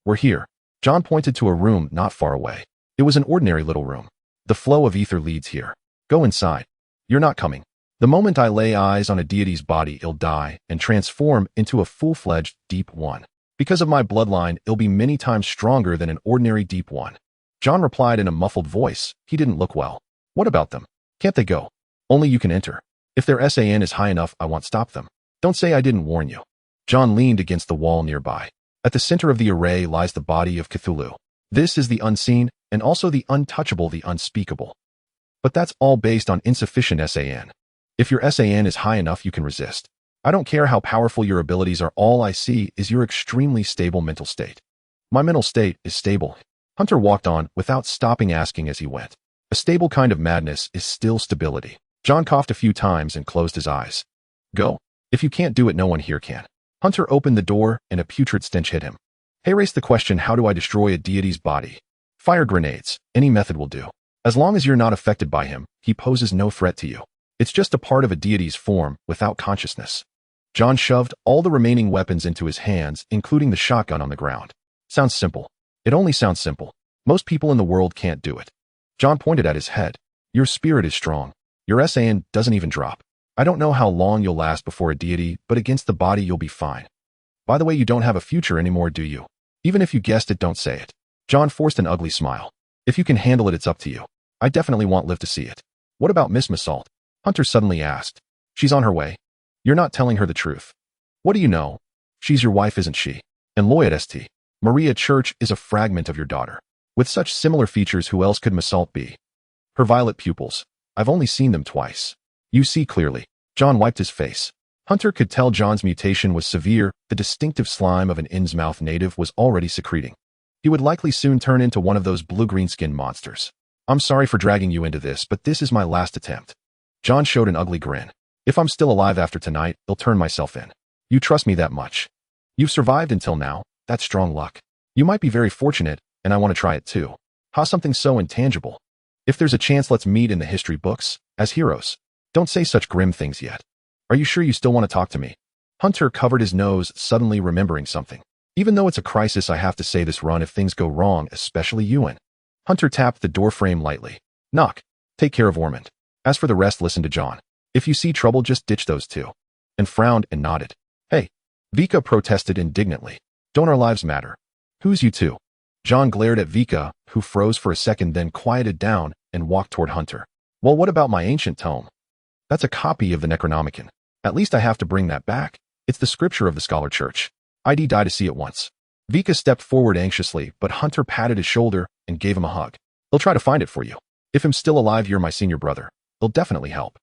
We're here. John pointed to a room not far away. It was an ordinary little room. The flow of ether leads here. Go inside. You're not coming. The moment I lay eyes on a deity's body, it'll die and transform into a full-fledged deep one. Because of my bloodline, it'll be many times stronger than an ordinary deep one. John replied in a muffled voice. He didn't look well. What about them? Can't they go? Only you can enter. If their SAN is high enough, I won't stop them. Don't say I didn't warn you. John leaned against the wall nearby. At the center of the array lies the body of Cthulhu. This is the unseen, and also the untouchable, the unspeakable. But that's all based on insufficient SAN. If your SAN is high enough, you can resist. I don't care how powerful your abilities are, all I see is your extremely stable mental state. My mental state is stable. Hunter walked on without stopping, asking as he went. A stable kind of madness is still stability. John coughed a few times and closed his eyes. Go. If you can't do it, no one here can. Hunter opened the door and a putrid stench hit him. Hey, raised the question, how do I destroy a deity's body? Fire grenades. Any method will do. As long as you're not affected by him, he poses no threat to you. It's just a part of a deity's form without consciousness. John shoved all the remaining weapons into his hands, including the shotgun on the ground. Sounds simple. It only sounds simple. Most people in the world can't do it. John pointed at his head. Your spirit is strong. Your SAN doesn't even drop. I don't know how long you'll last before a deity, but against the body you'll be fine. By the way, you don't have a future anymore, do you? Even if you guessed it, don't say it. John forced an ugly smile. If you can handle it, it's up to you. I definitely want Liv to see it. What about Miss Massault? Hunter suddenly asked. She's on her way. You're not telling her the truth. What do you know? She's your wife, isn't she? And Loyat St. Maria Church is a fragment of your daughter. With such similar features, who else could Massault be? Her violet pupils. I've only seen them twice. You see clearly. John wiped his face. Hunter could tell John's mutation was severe. The distinctive slime of an Innsmouth native was already secreting. He would likely soon turn into one of those blue-green skinned monsters. I'm sorry for dragging you into this, but this is my last attempt. John showed an ugly grin. If I'm still alive after tonight, I'll turn myself in. You trust me that much? You've survived until now. That's strong luck. You might be very fortunate, and I want to try it too. Something so intangible. If there's a chance, let's meet in the history books, as heroes. Don't say such grim things yet. Are you sure you still want to talk to me? Hunter covered his nose, suddenly remembering something. Even though it's a crisis, I have to say this, run if things go wrong, especially Ewan. Hunter tapped the doorframe lightly. Knock. Take care of Ormond. As for the rest, listen to John. If you see trouble, just ditch those two. And frowned and nodded. Hey. Vika protested indignantly. Don't our lives matter? Who's you two? John glared at Vika, who froze for a second, then quieted down and walked toward Hunter. Well, what about my ancient tome? That's a copy of the Necronomicon. At least I have to bring that back. It's the scripture of the Scholar Church. I'd die to see it once. Vika stepped forward anxiously, but Hunter patted his shoulder and gave him a hug. He'll try to find it for you. If I'm still alive, you're my senior brother. It'll definitely help.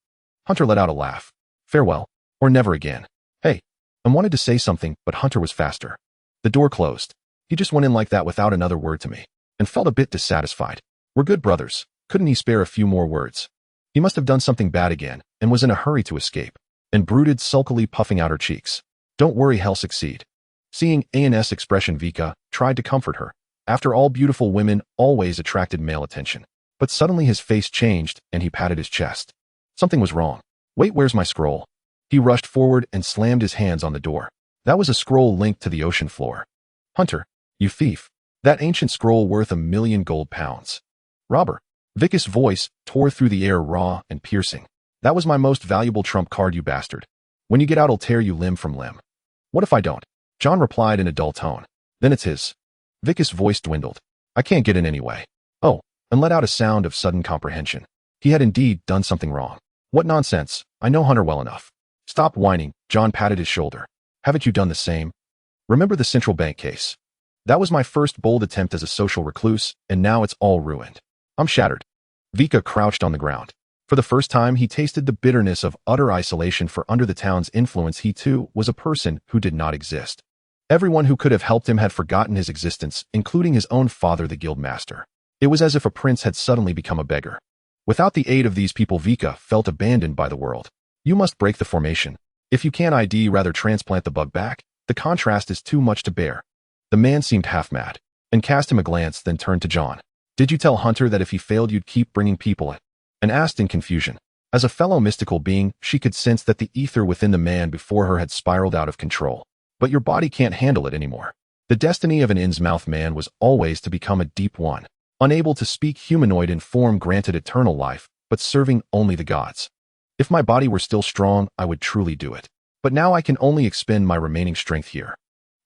Hunter let out a laugh. Farewell, or never again. Hey, I wanted to say something, but Hunter was faster. The door closed. He just went in like that without another word to me, and felt a bit dissatisfied. We're good brothers. Couldn't he spare a few more words? He must have done something bad again, and was in a hurry to escape, and brooded, sulkily puffing out her cheeks. Don't worry, he'll succeed. Seeing An's expression, Vika tried to comfort her. After all, beautiful women always attracted male attention. But suddenly his face changed, and he patted his chest. Something was wrong. Wait, where's my scroll? He rushed forward and slammed his hands on the door. That was a scroll linked to the ocean floor. Hunter, you thief. That ancient scroll worth 1,000,000 gold pounds. Robber. Vika's voice tore through the air, raw and piercing. That was my most valuable trump card, you bastard. When you get out, I'll tear you limb from limb. What if I don't? John replied in a dull tone. Then it's his. Vika's voice dwindled. I can't get in anyway. Oh, and let out a sound of sudden comprehension. He had indeed done something wrong. What nonsense. I know Hunter well enough. Stop whining. John patted his shoulder. Haven't you done the same? Remember the central bank case? That was my first bold attempt as a social recluse, and now it's all ruined. I'm shattered. Vika crouched on the ground. For the first time, he tasted the bitterness of utter isolation, for under the town's influence, he too was a person who did not exist. Everyone who could have helped him had forgotten his existence, including his own father, the guildmaster. It was as if a prince had suddenly become a beggar. Without the aid of these people, Vika felt abandoned by the world. You must break the formation. If you can't rather transplant the bug back. The contrast is too much to bear. The man seemed half mad, and cast him a glance, then turned to John. Did you tell Hunter that if he failed, you'd keep bringing people in? And asked in confusion. As a fellow mystical being, she could sense that the ether within the man before her had spiraled out of control. But your body can't handle it anymore. The destiny of an Innsmouth man was always to become a deep one, unable to speak humanoid in form granted eternal life, but serving only the gods. If my body were still strong, I would truly do it. But now I can only expend my remaining strength here.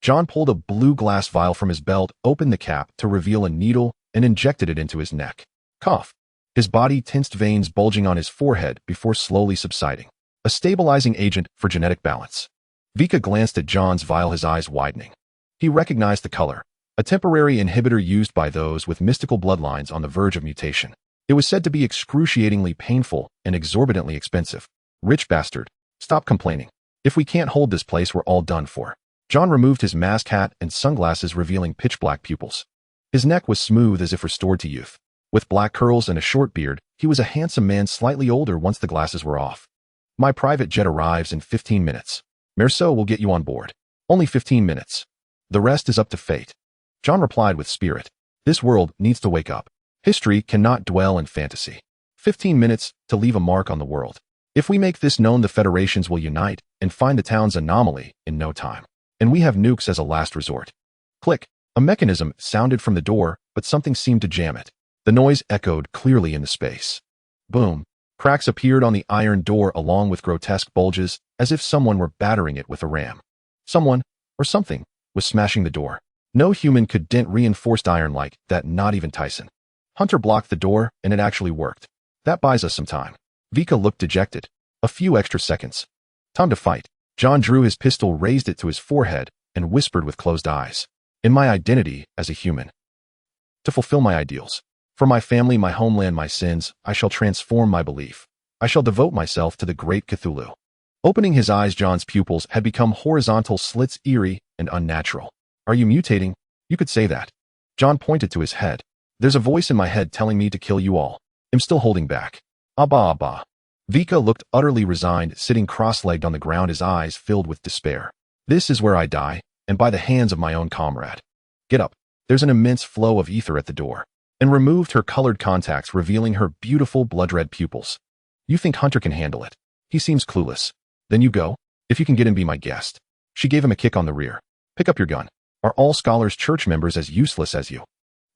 John pulled a blue glass vial from his belt, opened the cap to reveal a needle, and injected it into his neck. Cough. His body tensed, veins bulging on his forehead before slowly subsiding. A stabilizing agent for genetic balance. Vika glanced at John's vial, his eyes widening. He recognized the color, a temporary inhibitor used by those with mystical bloodlines on the verge of mutation. It was said to be excruciatingly painful and exorbitantly expensive. Rich bastard. Stop complaining. If we can't hold this place, we're all done for. John removed his mask, hat, and sunglasses, revealing pitch-black pupils. His neck was smooth as if restored to youth. With black curls and a short beard, he was a handsome man, slightly older once the glasses were off. My private jet arrives in 15 minutes. Merceau will get you on board. Only 15 minutes. The rest is up to fate. John replied with spirit. This world needs to wake up. History cannot dwell in fantasy. 15 minutes to leave a mark on the world. If we make this known, the Federations will unite and find the town's anomaly in no time. And we have nukes as a last resort. Click. A mechanism sounded from the door, but something seemed to jam it. The noise echoed clearly in the space. Boom. Cracks appeared on the iron door along with grotesque bulges, as if someone were battering it with a ram. Someone, or something, was smashing the door. No human could dent reinforced iron like that, not even Tyson. Hunter blocked the door, and it actually worked. That buys us some time. Vika looked dejected. A few extra seconds. Time to fight. John drew his pistol, raised it to his forehead, and whispered with closed eyes. In my identity as a human. To fulfill my ideals. For my family, my homeland, my sins, I shall transform my belief. I shall devote myself to the great Cthulhu. Opening his eyes, John's pupils had become horizontal slits, eerie and unnatural. Are you mutating? You could say that. John pointed to his head. There's a voice in my head telling me to kill you all. I'm still holding back. Abba, Abba. Vika looked utterly resigned, sitting cross-legged on the ground, his eyes filled with despair. This is where I die, and by the hands of my own comrade. Get up. There's an immense flow of ether at the door. And removed her colored contacts, revealing her beautiful blood-red pupils. You think Hunter can handle it? He seems clueless. Then you go. If you can get in, be my guest. She gave him a kick on the rear. Pick up your gun. Are all Scholars Church members as useless as you?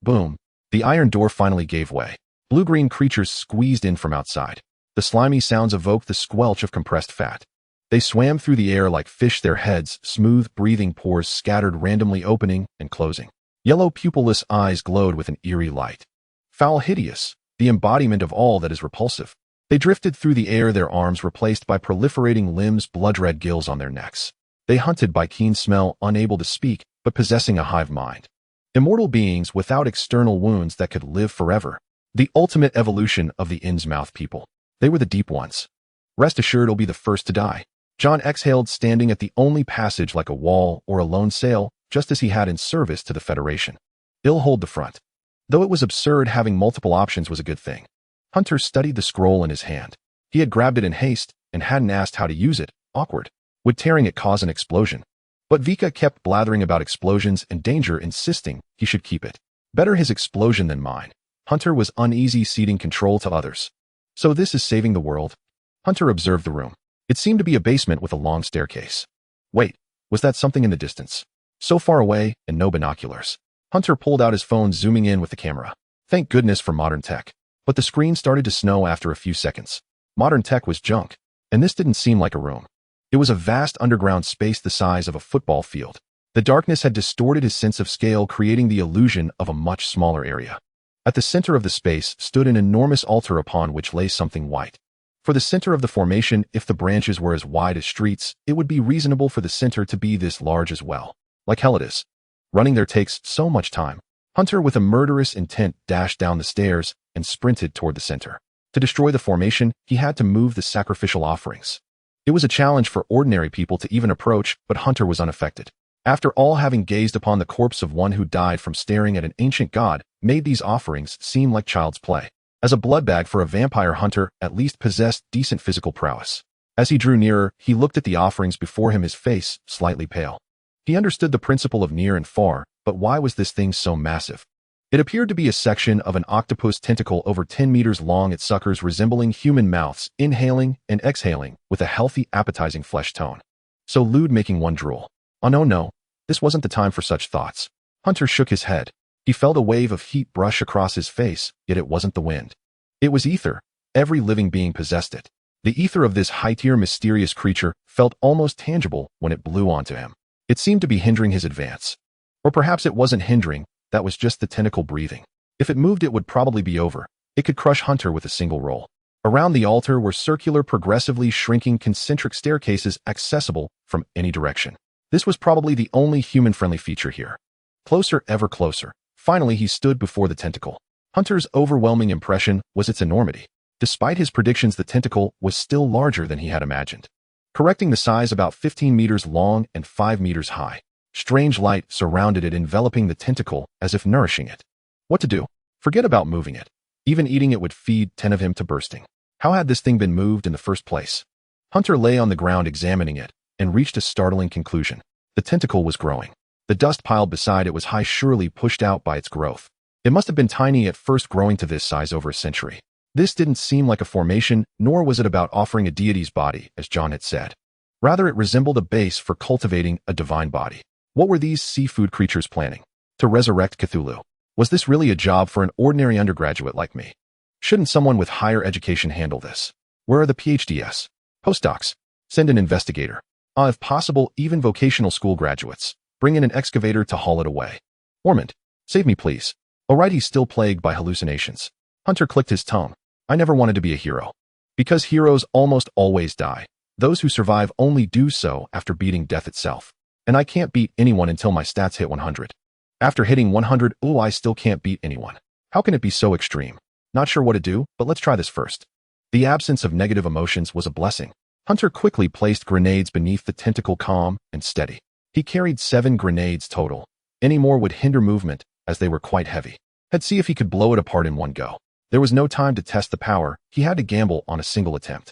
Boom. The iron door finally gave way. Blue-green creatures squeezed in from outside. The slimy sounds evoked the squelch of compressed fat. They swam through the air like fish, their heads, smooth, breathing pores scattered randomly, opening and closing. Yellow pupilless eyes glowed with an eerie light. Foul, hideous, the embodiment of all that is repulsive. They drifted through the air, their arms replaced by proliferating limbs, blood-red gills on their necks. They hunted by keen smell, unable to speak, but possessing a hive mind. Immortal beings without external wounds that could live forever. The ultimate evolution of the Innsmouth people. They were the deep ones. Rest assured, I'll be the first to die. John exhaled, standing at the only passage like a wall or a lone sail, just as he had in service to the Federation. I'll hold the front. Though it was absurd, having multiple options was a good thing. Hunter studied the scroll in his hand. He had grabbed it in haste and hadn't asked how to use it. Awkward. Would tearing it cause an explosion? But Vika kept blathering about explosions and danger, insisting he should keep it. Better his explosion than mine. Hunter was uneasy, ceding control to others. So this is saving the world? Hunter observed the room. It seemed to be a basement with a long staircase. Wait, was that something in the distance? So far away, and no binoculars. Hunter pulled out his phone, zooming in with the camera. Thank goodness for modern tech. But the screen started to snow after a few seconds. Modern tech was junk, and this didn't seem like a room. It was a vast underground space the size of a football field. The darkness had distorted his sense of scale, creating the illusion of a much smaller area. At the center of the space stood an enormous altar upon which lay something white. For the center of the formation, if the branches were as wide as streets, it would be reasonable for the center to be this large as well. Like hell it is. Running there takes so much time. Hunter, with a murderous intent, dashed down the stairs and sprinted toward the center. To destroy the formation, he had to move the sacrificial offerings. It was a challenge for ordinary people to even approach, but Hunter was unaffected. After all, having gazed upon the corpse of one who died from staring at an ancient god, made these offerings seem like child's play. As a bloodbag for a vampire, Hunter at least possessed decent physical prowess. As he drew nearer, he looked at the offerings before him, his face slightly pale. He understood the principle of near and far, but why was this thing so massive? It appeared to be a section of an octopus tentacle over 10 meters long, its suckers resembling human mouths, inhaling and exhaling with a healthy, appetizing flesh tone. So lewd, making one drool. Oh no, this wasn't the time for such thoughts. Hunter shook his head. He felt a wave of heat brush across his face, yet it wasn't the wind. It was ether. Every living being possessed it. The ether of this high-tier mysterious creature felt almost tangible when it blew onto him. It seemed to be hindering his advance. Or perhaps it wasn't hindering, that was just the tentacle breathing. If it moved, it would probably be over. It could crush Hunter with a single roll. Around the altar were circular, progressively shrinking concentric staircases accessible from any direction. This was probably the only human-friendly feature here. Closer, ever closer. Finally, he stood before the tentacle. Hunter's overwhelming impression was its enormity. Despite his predictions, the tentacle was still larger than he had imagined. Correcting the size, about 15 meters long and 5 meters high. Strange light surrounded it, enveloping the tentacle as if nourishing it. What to do? Forget about moving it. Even eating it would feed 10 of him to bursting. How had this thing been moved in the first place? Hunter lay on the ground examining it and reached a startling conclusion. The tentacle was growing. The dust piled beside it was high, surely pushed out by its growth. It must have been tiny at first, growing to this size over a century. This didn't seem like a formation, nor was it about offering a deity's body, as John had said. Rather, it resembled a base for cultivating a divine body. What were these seafood creatures planning? To resurrect Cthulhu? Was this really a job for an ordinary undergraduate like me? Shouldn't someone with higher education handle this? Where are the PhDs? Postdocs? Send an investigator. If possible, even vocational school graduates. Bring in an excavator to haul it away. Ormond, save me please. Alright, he's still plagued by hallucinations. Hunter clicked his tongue. I never wanted to be a hero. Because heroes almost always die. Those who survive only do so after beating death itself. And I can't beat anyone until my stats hit 100. After hitting 100, I still can't beat anyone. How can it be so extreme? Not sure what to do, but let's try this first. The absence of negative emotions was a blessing. Hunter quickly placed grenades beneath the tentacle, calm and steady. He carried 7 grenades total. Any more would hinder movement, as they were quite heavy. He'd see if he could blow it apart in one go. There was no time to test the power. He had to gamble on a single attempt.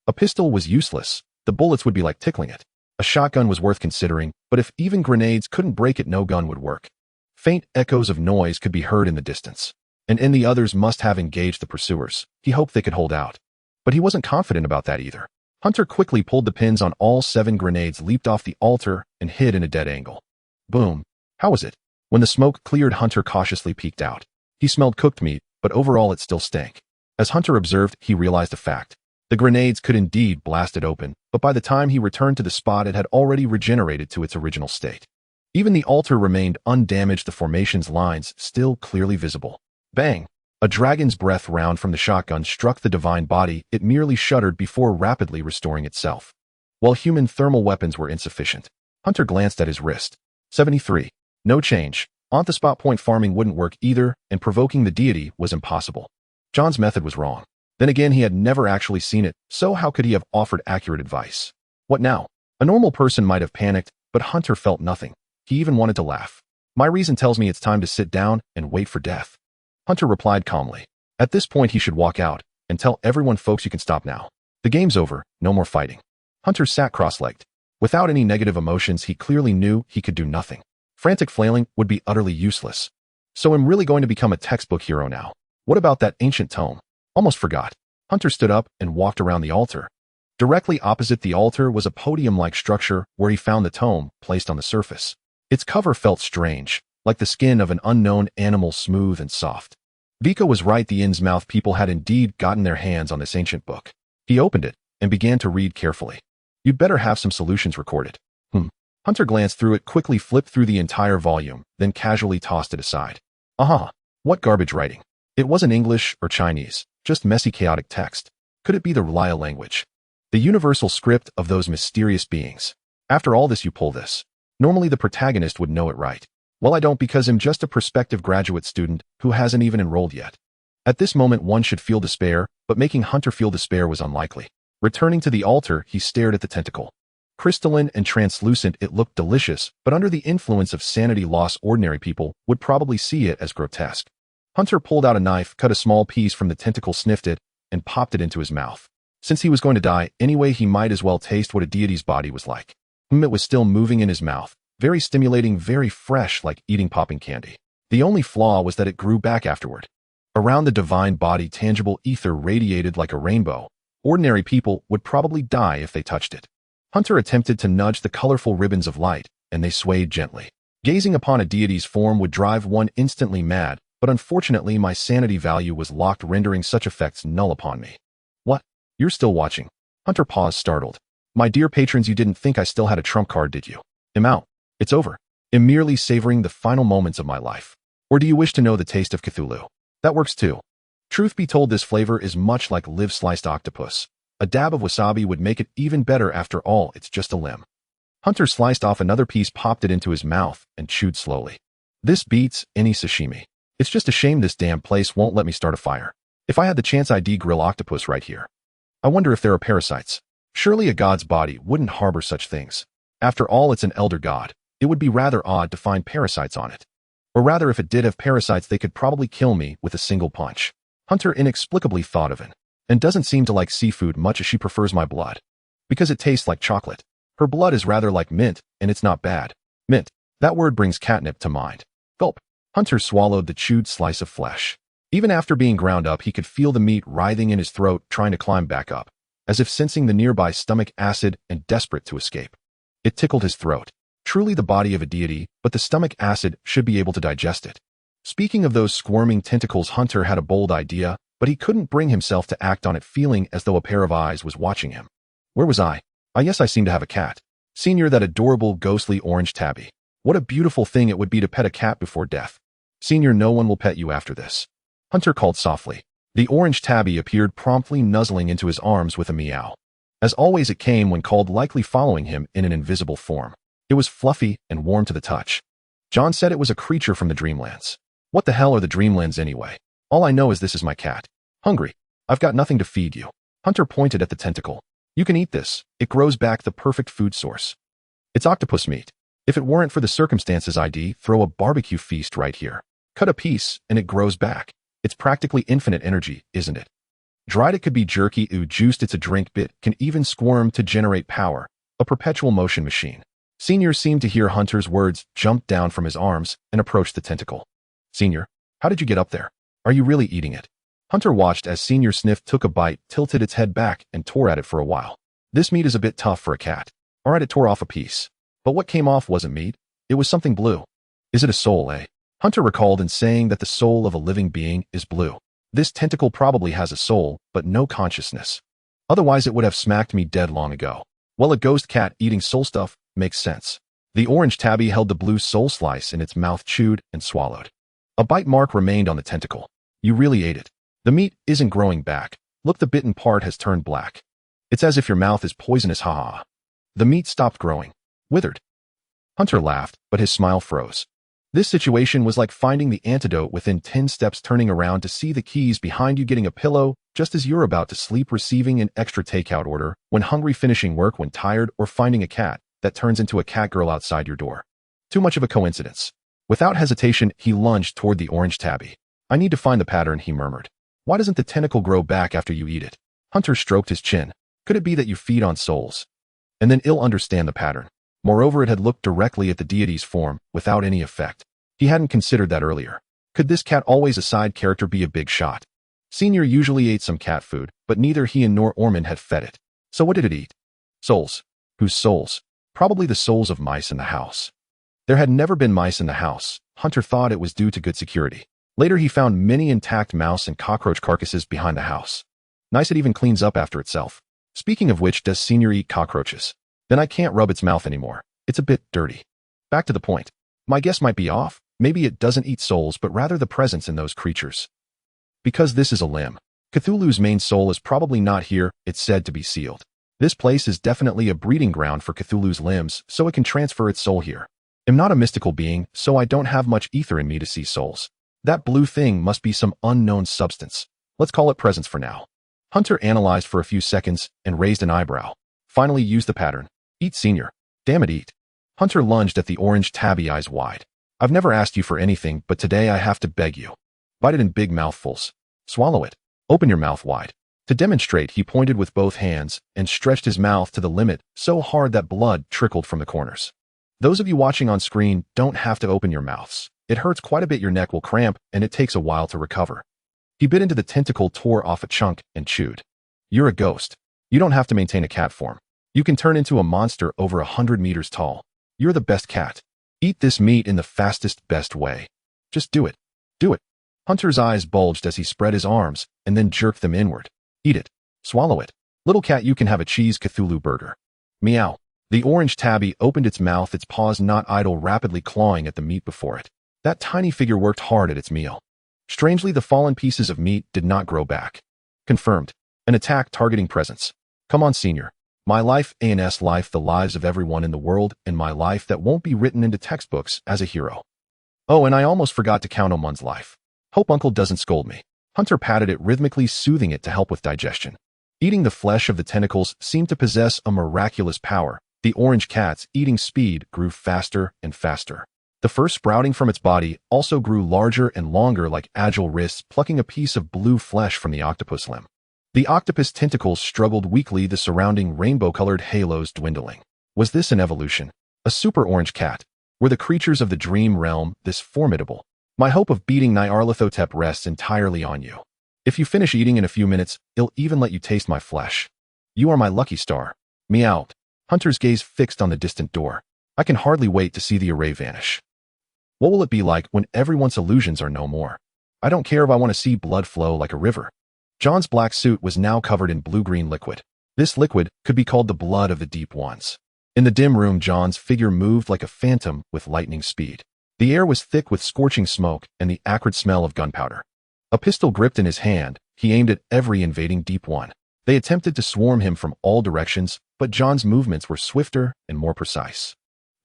A pistol was useless. The bullets would be like tickling it. A shotgun was worth considering, but if even grenades couldn't break it, no gun would work. Faint echoes of noise could be heard in the distance. And the others must have engaged the pursuers. He hoped they could hold out. But he wasn't confident about that either. Hunter quickly pulled the pins on all 7 grenades, leaped off the altar, and hid in a dead angle. Boom. How was it? When the smoke cleared, Hunter cautiously peeked out. He smelled cooked meat, but overall it still stank. As Hunter observed, he realized a fact. The grenades could indeed blast it open, but by the time he returned to the spot, it had already regenerated to its original state. Even the altar remained undamaged, the formation's lines still clearly visible. Bang! A dragon's breath round from the shotgun struck the divine body. It merely shuddered before rapidly restoring itself. While human thermal weapons were insufficient, Hunter glanced at his wrist. 73. No change. On-the-spot point farming wouldn't work either, and provoking the deity was impossible. John's method was wrong. Then again, he had never actually seen it, so how could he have offered accurate advice? What now? A normal person might have panicked, but Hunter felt nothing. He even wanted to laugh. My reason tells me it's time to sit down and wait for death. Hunter replied calmly. At this point, he should walk out and tell everyone, folks, you can stop now. The game's over, no more fighting. Hunter sat cross-legged. Without any negative emotions, he clearly knew he could do nothing. Frantic flailing would be utterly useless. So I'm really going to become a textbook hero now. What about that ancient tome? Almost forgot. Hunter stood up and walked around the altar. Directly opposite the altar was a podium-like structure where he found the tome placed on the surface. Its cover felt strange, like the skin of an unknown animal, smooth and soft. Vika was right, the Innsmouth people had indeed gotten their hands on this ancient book. He opened it and began to read carefully. You'd better have some solutions recorded. Hunter glanced through it, quickly flipped through the entire volume, then casually tossed it aside. What garbage writing. It wasn't English or Chinese, just messy, chaotic text. Could it be the R'lyeh language? The universal script of those mysterious beings. After all this, you pull this. Normally the protagonist would know it, right? Well, I don't, because I'm just a prospective graduate student who hasn't even enrolled yet. At this moment, one should feel despair, but making Hunter feel despair was unlikely. Returning to the altar, he stared at the tentacle. Crystalline and translucent, it looked delicious, but under the influence of sanity loss, ordinary people would probably see it as grotesque. Hunter pulled out a knife, cut a small piece from the tentacle, sniffed it, and popped it into his mouth. Since he was going to die anyway, he might as well taste what a deity's body was like. It was still moving in his mouth, very stimulating, very fresh, like eating popping candy. The only flaw was that it grew back afterward. Around the divine body, tangible ether radiated like a rainbow. Ordinary people would probably die if they touched it. Hunter attempted to nudge the colorful ribbons of light, and they swayed gently. Gazing upon a deity's form would drive one instantly mad, but unfortunately my sanity value was locked, rendering such effects null upon me. What? You're still watching? Hunter paused, startled. My dear patrons, you didn't think I still had a trump card, did you? I'm out. It's over. I'm merely savoring the final moments of my life. Or do you wish to know the taste of Cthulhu? That works too. Truth be told, this flavor is much like live sliced octopus. A dab of wasabi would make it even better. After all, it's just a limb. Hunter sliced off another piece, popped it into his mouth, and chewed slowly. This beats any sashimi. It's just a shame this damn place won't let me start a fire. If I had the chance, I'd grill octopus right here. I wonder if there are parasites. Surely a god's body wouldn't harbor such things. After all, it's an elder god. It would be rather odd to find parasites on it. Or rather, if it did have parasites, they could probably kill me with a single punch. Hunter inexplicably thought of it, and doesn't seem to like seafood much, as she prefers my blood. Because it tastes like chocolate. Her blood is rather like mint, and it's not bad. Mint. That word brings catnip to mind. Gulp. Hunter swallowed the chewed slice of flesh. Even after being ground up, he could feel the meat writhing in his throat, trying to climb back up, as if sensing the nearby stomach acid and desperate to escape. It tickled his throat. Truly the body of a deity, but the stomach acid should be able to digest it. Speaking of those squirming tentacles, Hunter had a bold idea, but he couldn't bring himself to act on it, feeling as though a pair of eyes was watching him. Where was I? Yes, I seem to have a cat. Senior, that adorable, ghostly orange tabby. What a beautiful thing it would be to pet a cat before death. Senior, no one will pet you after this. Hunter called softly. The orange tabby appeared, promptly nuzzling into his arms with a meow. As always, it came when called, likely following him in an invisible form. It was fluffy and warm to the touch. John said it was a creature from the Dreamlands. What the hell are the Dreamlands anyway? All I know is this is my cat. Hungry. I've got nothing to feed you. Hunter pointed at the tentacle. You can eat this. It grows back, the perfect food source. It's octopus meat. If it weren't for the circumstances, I'd throw a barbecue feast right here. Cut a piece, and it grows back. It's practically infinite energy, isn't it? Dried, it could be jerky. Juiced, it's a drink. Bit can even squirm to generate power. A perpetual motion machine. Senior seemed to hear Hunter's words, jumped down from his arms, and approached the tentacle. Senior, how did you get up there? Are you really eating it? Hunter watched as Senior sniffed, took a bite, tilted its head back, and tore at it for a while. This meat is a bit tough for a cat. Alright, it tore off a piece. But what came off wasn't meat. It was something blue. Is it a soul, eh? Hunter recalled in saying that the soul of a living being is blue. This tentacle probably has a soul, but no consciousness. Otherwise it would have smacked me dead long ago. Well, a ghost cat eating soul stuff makes sense. The orange tabby held the blue soul slice in its mouth, chewed and swallowed. A bite mark remained on the tentacle. You really ate it. The meat isn't growing back. Look, the bitten part has turned black. It's as if your mouth is poisonous, haha. The meat stopped growing. Withered. Hunter laughed, but his smile froze. This situation was like finding the antidote within 10 steps, turning around to see the keys behind you, getting a pillow just as you're about to sleep, receiving an extra takeout order when hungry, finishing work when tired, or finding a cat that turns into a cat girl outside your door. Too much of a coincidence. Without hesitation, he lunged toward the orange tabby. I need to find the pattern, he murmured. Why doesn't the tentacle grow back after you eat it? Hunter stroked his chin. Could it be that you feed on souls? And then ill understand the pattern. Moreover, it had looked directly at the deity's form, without any effect. He hadn't considered that earlier. Could this cat, always a side character, be a big shot? Senior usually ate some cat food, but neither he nor Ormond had fed it. So what did it eat? Souls. Whose souls? Probably the souls of mice in the house. There had never been mice in the house. Hunter thought it was due to good security. Later he found many intact mouse and cockroach carcasses behind the house. Nice, it even cleans up after itself. Speaking of which, does Senior eat cockroaches? Then I can't rub its mouth anymore. It's a bit dirty. Back to the point. My guess might be off. Maybe it doesn't eat souls, but rather the presence in those creatures. Because this is a limb. Cthulhu's main soul is probably not here. It's said to be sealed. This place is definitely a breeding ground for Cthulhu's limbs, so it can transfer its soul here. I'm not a mystical being, so I don't have much ether in me to see souls. That blue thing must be some unknown substance. Let's call it presence for now. Hunter analyzed for a few seconds and raised an eyebrow. Finally used the pattern. Eat, Senior. Damn it, eat. Hunter lunged at the orange tabby, eyes wide. I've never asked you for anything, but today I have to beg you. Bite it in big mouthfuls. Swallow it. Open your mouth wide. To demonstrate, he pointed with both hands and stretched his mouth to the limit, so hard that blood trickled from the corners. Those of you watching on screen don't have to open your mouths. It hurts quite a bit, your neck will cramp, and it takes a while to recover. He bit into the tentacle, tore off a chunk, and chewed. You're a ghost. You don't have to maintain a cat form. You can turn into a monster over 100 meters tall. You're the best cat. Eat this meat in the fastest, best way. Just do it. Do it. Hunter's eyes bulged as he spread his arms and then jerked them inward. Eat it. Swallow it. Little cat, you can have a cheese Cthulhu burger. Meow. The orange tabby opened its mouth, its paws not idle, rapidly clawing at the meat before it. That tiny figure worked hard at its meal. Strangely, the fallen pieces of meat did not grow back. Confirmed. An attack targeting presence. Come on, senior. My life, ANS life, the lives of everyone in the world, and my life that won't be written into textbooks as a hero. Oh, and I almost forgot to count Omun's life. Hope Uncle doesn't scold me. Hunter patted it rhythmically, soothing it to help with digestion. Eating the flesh of the tentacles seemed to possess a miraculous power. The orange cat's eating speed grew faster and faster. The fur sprouting from its body also grew larger and longer, like agile wrists plucking a piece of blue flesh from the octopus limb. The octopus tentacles struggled weakly, the surrounding rainbow-colored halos dwindling. Was this an evolution? A super orange cat? Were the creatures of the dream realm this formidable? My hope of beating Nyarlathotep rests entirely on you. If you finish eating in a few minutes, I'll even let you taste my flesh. You are my lucky star. Meowed. Hunter's gaze fixed on the distant door. I can hardly wait to see the array vanish. What will it be like when everyone's illusions are no more? I don't care if I want to see blood flow like a river. John's black suit was now covered in blue-green liquid. This liquid could be called the blood of the deep ones. In the dim room, John's figure moved like a phantom with lightning speed. The air was thick with scorching smoke and the acrid smell of gunpowder. A pistol gripped in his hand, he aimed at every invading deep one. They attempted to swarm him from all directions, but John's movements were swifter and more precise.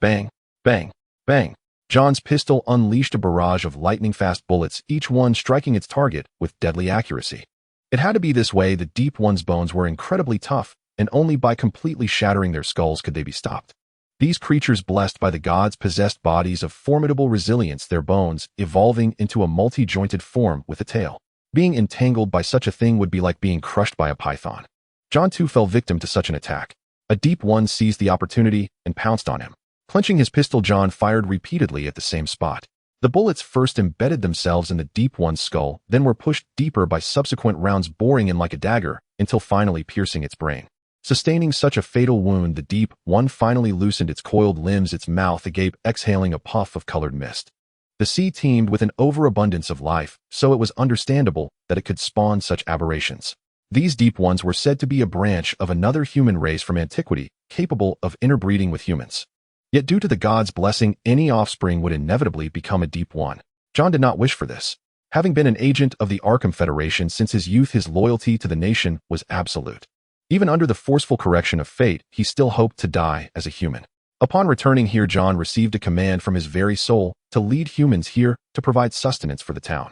Bang, bang, bang. John's pistol unleashed a barrage of lightning-fast bullets, each one striking its target with deadly accuracy. It had to be this way. The deep one's bones were incredibly tough, and only by completely shattering their skulls could they be stopped. These creatures, blessed by the gods, possessed bodies of formidable resilience, their bones evolving into a multi-jointed form with a tail. Being entangled by such a thing would be like being crushed by a python. John too fell victim to such an attack. A deep one seized the opportunity and pounced on him. Clenching his pistol, John fired repeatedly at the same spot. The bullets first embedded themselves in the deep one's skull, then were pushed deeper by subsequent rounds, boring in like a dagger, until finally piercing its brain. Sustaining such a fatal wound, the deep one finally loosened its coiled limbs, its mouth agape, exhaling a puff of colored mist. The sea teemed with an overabundance of life, so it was understandable that it could spawn such aberrations. These deep ones were said to be a branch of another human race from antiquity, capable of interbreeding with humans. Yet due to the gods' blessing, any offspring would inevitably become a deep one. John did not wish for this. Having been an agent of the Arkham Federation since his youth, his loyalty to the nation was absolute. Even under the forceful correction of fate, he still hoped to die as a human. Upon returning here, John received a command from his very soul to lead humans here to provide sustenance for the town.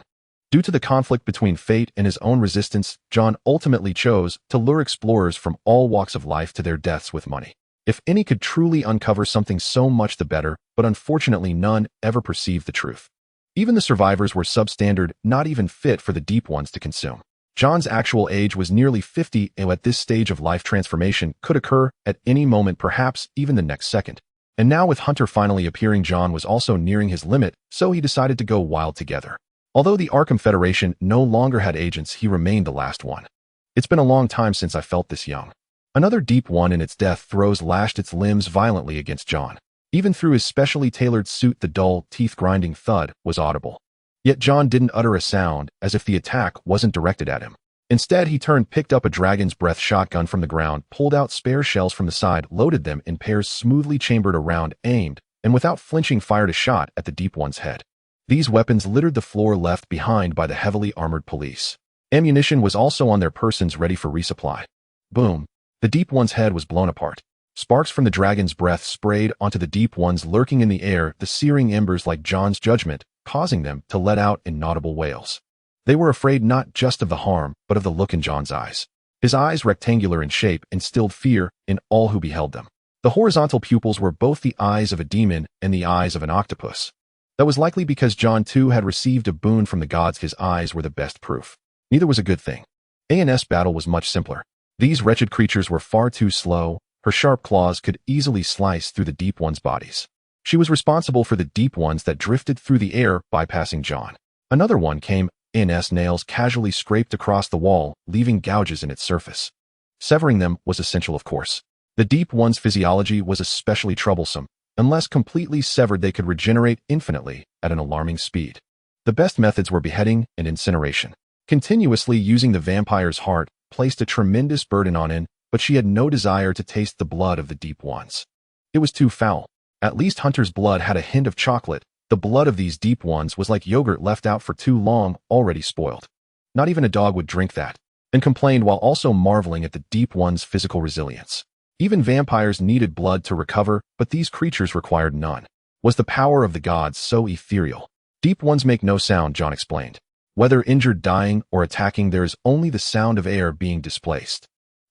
Due to the conflict between fate and his own resistance, John ultimately chose to lure explorers from all walks of life to their deaths with money. If any could truly uncover something, so much the better, but unfortunately none ever perceived the truth. Even the survivors were substandard, not even fit for the deep ones to consume. John's actual age was nearly 50, and at this stage of life, transformation could occur at any moment, perhaps even the next second. And now with Hunter finally appearing, John was also nearing his limit, so he decided to go wild together. Although the Arkham Federation no longer had agents, he remained the last one. It's been a long time since I felt this young. Another deep one in its death throes lashed its limbs violently against John. Even through his specially tailored suit, the dull, teeth-grinding thud was audible. Yet John didn't utter a sound, as if the attack wasn't directed at him. Instead, he turned, picked up a dragon's breath shotgun from the ground, pulled out spare shells from the side, loaded them in pairs smoothly chambered around, aimed, and without flinching fired a shot at the deep one's head. These weapons littered the floor left behind by the heavily armored police. Ammunition was also on their persons, ready for resupply. Boom. The deep one's head was blown apart. Sparks from the dragon's breath sprayed onto the deep ones lurking in the air, the searing embers like John's judgment, causing them to let out inaudible wails. They were afraid not just of the harm, but of the look in John's eyes. His eyes, rectangular in shape, instilled fear in all who beheld them. The horizontal pupils were both the eyes of a demon and the eyes of an octopus. That was likely because John too had received a boon from the gods. His eyes were the best proof. Neither was a good thing. ANS battle was much simpler. These wretched creatures were far too slow. Her sharp claws could easily slice through the deep one's bodies. She was responsible for the deep ones that drifted through the air, bypassing John. Another one came in as nails casually scraped across the wall, leaving gouges in its surface. Severing them was essential, of course. The deep one's physiology was especially troublesome. Unless completely severed, they could regenerate infinitely at an alarming speed. The best methods were beheading and incineration. Continuously using the vampire's heart placed a tremendous burden on him, but she had no desire to taste the blood of the deep ones. It was too foul. At least Hunter's blood had a hint of chocolate. The blood of these deep ones was like yogurt left out for too long, already spoiled. Not even a dog would drink that, and complained while also marveling at the deep one's physical resilience. Even vampires needed blood to recover, but these creatures required none. Was the power of the gods so ethereal? Deep ones make no sound, John explained. Whether injured, dying, or attacking, there is only the sound of air being displaced.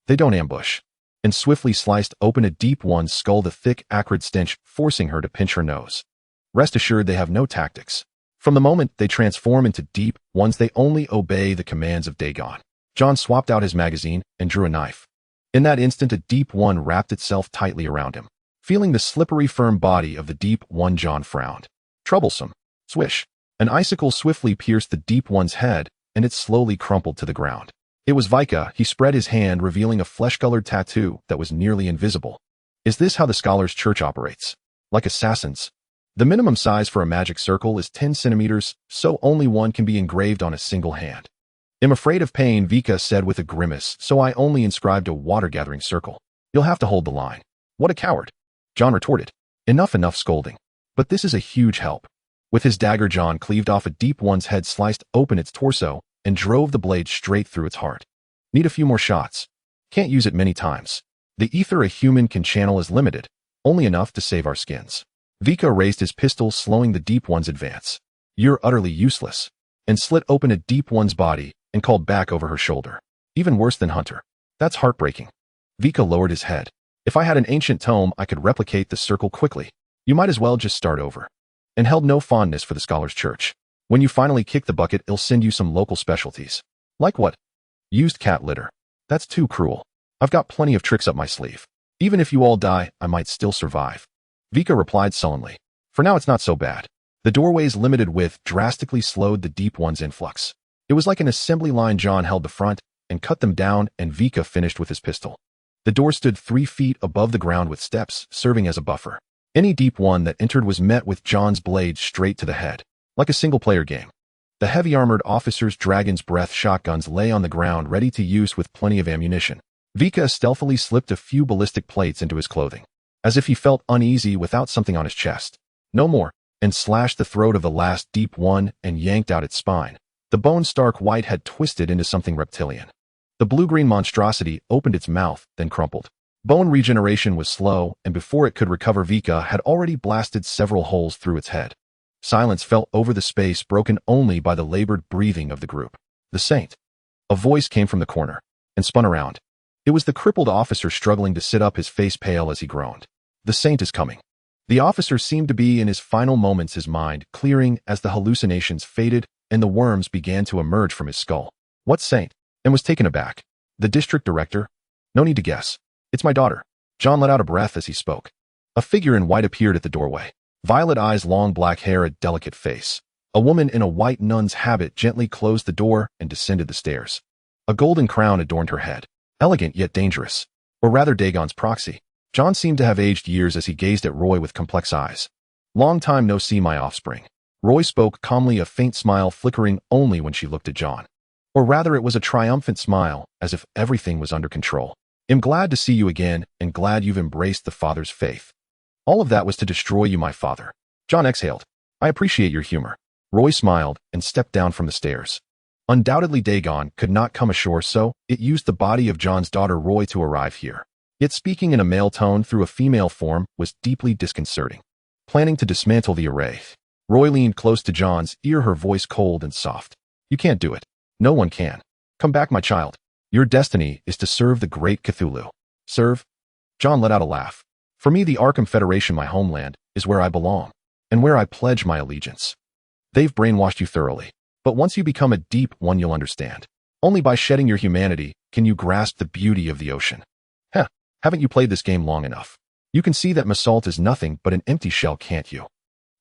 They don't ambush. And swiftly sliced open a deep one's skull, the thick, acrid stench forcing her to pinch her nose. Rest assured they have no tactics. From the moment they transform into deep ones, they only obey the commands of Dagon. John swapped out his magazine and drew a knife. In that instant, a deep one wrapped itself tightly around him. Feeling the slippery, firm body of the deep one, John frowned. Troublesome. Swish. An icicle swiftly pierced the deep one's head, and it slowly crumpled to the ground. It was Vika. He spread his hand, revealing a flesh-colored tattoo that was nearly invisible. Is this how the Scholars' Church operates? Like assassins? The minimum size for a magic circle is 10 centimeters, so only one can be engraved on a single hand. I'm afraid of pain, Vika said with a grimace, so I only inscribed a water-gathering circle. You'll have to hold the line. What a coward. John retorted. Enough scolding. But this is a huge help. With his dagger, John cleaved off a deep one's head, sliced open its torso, and drove the blade straight through its heart. Need a few more shots. Can't use it many times. The ether a human can channel is limited, only enough to save our skins. Vika raised his pistol, slowing the deep one's advance. You're utterly useless. And slit open a deep one's body and called back over her shoulder. Even worse than Hunter. That's heartbreaking. Vika lowered his head. If I had an ancient tome, I could replicate the circle quickly. You might as well just start over. And held no fondness for the Scholars' Church. When you finally kick the bucket, it'll send you some local specialties. Like what? Used cat litter. That's too cruel. I've got plenty of tricks up my sleeve. Even if you all die, I might still survive. Vika replied sullenly. For now, it's not so bad. The doorway's limited width drastically slowed the deep one's influx. It was like an assembly line. John held the front and cut them down, and Vika finished with his pistol. The door stood 3 feet above the ground with steps serving as a buffer. Any deep one that entered was met with John's blade straight to the head, like a single-player game. The heavy-armored officer's dragon's breath shotguns lay on the ground, ready to use with plenty of ammunition. Vika stealthily slipped a few ballistic plates into his clothing, as if he felt uneasy without something on his chest. No more, and slashed the throat of the last deep one and yanked out its spine. The bone-stark white had twisted into something reptilian. The blue-green monstrosity opened its mouth, then crumpled. Bone regeneration was slow, and before it could recover, Vika had already blasted several holes through its head. Silence fell over the space, broken only by the labored breathing of the group. The Saint. A voice came from the corner, and spun around. It was the crippled officer struggling to sit up, his face pale as he groaned. The Saint is coming. The officer seemed to be in his final moments, his mind clearing as the hallucinations faded and the worms began to emerge from his skull. What Saint? And was taken aback. The district director? No need to guess. It's my daughter. John let out a breath as he spoke. A figure in white appeared at the doorway. Violet eyes, long black hair, a delicate face. A woman in a white nun's habit gently closed the door and descended the stairs. A golden crown adorned her head. Elegant yet dangerous. Or rather, Dagon's proxy. John seemed to have aged years as he gazed at Roy with complex eyes. Long time no see, my offspring. Roy spoke calmly, a faint smile flickering only when she looked at John. Or rather, it was a triumphant smile, as if everything was under control. I'm glad to see you again, and glad you've embraced the Father's faith. All of that was to destroy you, my father. John exhaled. I appreciate your humor. Roy smiled and stepped down from the stairs. Undoubtedly, Dagon could not come ashore, so it used the body of John's daughter Roy to arrive here. Yet speaking in a male tone through a female form was deeply disconcerting. Planning to dismantle the array, Roy leaned close to John's ear, her voice cold and soft. You can't do it. No one can. Come back, my child. Your destiny is to serve the great Cthulhu. Serve? John let out a laugh. For me, the Arkham Federation, my homeland, is where I belong, and where I pledge my allegiance. They've brainwashed you thoroughly, but once you become a deep one, you'll understand. Only by shedding your humanity can you grasp the beauty of the ocean. Heh, haven't you played this game long enough? You can see that Masalt is nothing but an empty shell, can't you?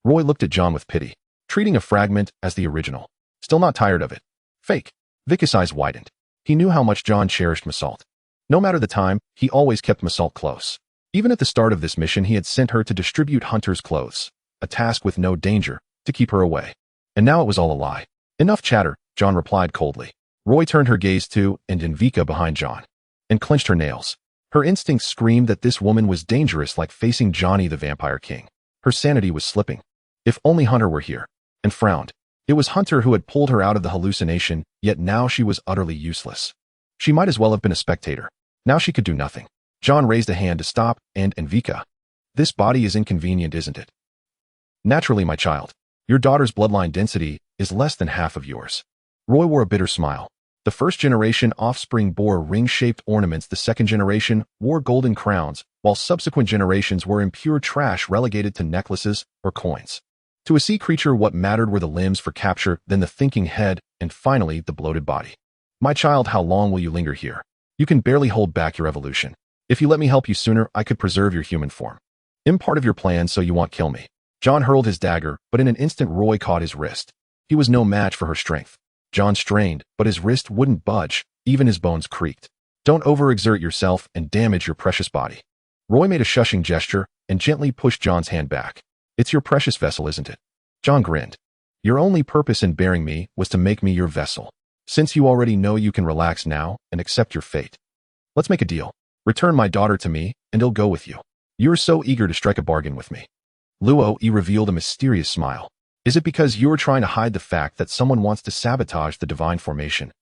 Roy looked at John with pity, treating a fragment as the original. Still not tired of it. Fake. Vic's eyes widened. He knew how much John cherished Masalt. No matter the time, he always kept Masalt close. Even at the start of this mission, he had sent her to distribute Hunter's clothes, a task with no danger, to keep her away. And now it was all a lie. Enough chatter, John replied coldly. Roy turned her gaze to and Vika behind John, and clenched her nails. Her instincts screamed that this woman was dangerous, like facing Johnny the Vampire King. Her sanity was slipping. If only Hunter were here. And frowned. It was Hunter who had pulled her out of the hallucination, yet now she was utterly useless. She might as well have been a spectator. Now she could do nothing. John raised a hand to stop, and Vika. This body is inconvenient, isn't it? Naturally, my child. Your daughter's bloodline density is less than half of yours. Roy wore a bitter smile. The first-generation offspring bore ring-shaped ornaments, the second generation wore golden crowns, while subsequent generations were impure trash relegated to necklaces or coins. To a sea creature, what mattered were the limbs for capture, then the thinking head, and finally the bloated body. My child, how long will you linger here? You can barely hold back your evolution. If you let me help you sooner, I could preserve your human form. I'm part of your plan, so you won't kill me. John hurled his dagger, but in an instant Roy caught his wrist. He was no match for her strength. John strained, but his wrist wouldn't budge, even his bones creaked. Don't overexert yourself and damage your precious body. Roy made a shushing gesture and gently pushed John's hand back. It's your precious vessel, isn't it? John grinned. Your only purpose in bearing me was to make me your vessel. Since you already know, you can relax now and accept your fate. Let's make a deal. Return my daughter to me, and I'll go with you. You're so eager to strike a bargain with me. Luo revealed a mysterious smile. Is it because you're trying to hide the fact that someone wants to sabotage the divine formation?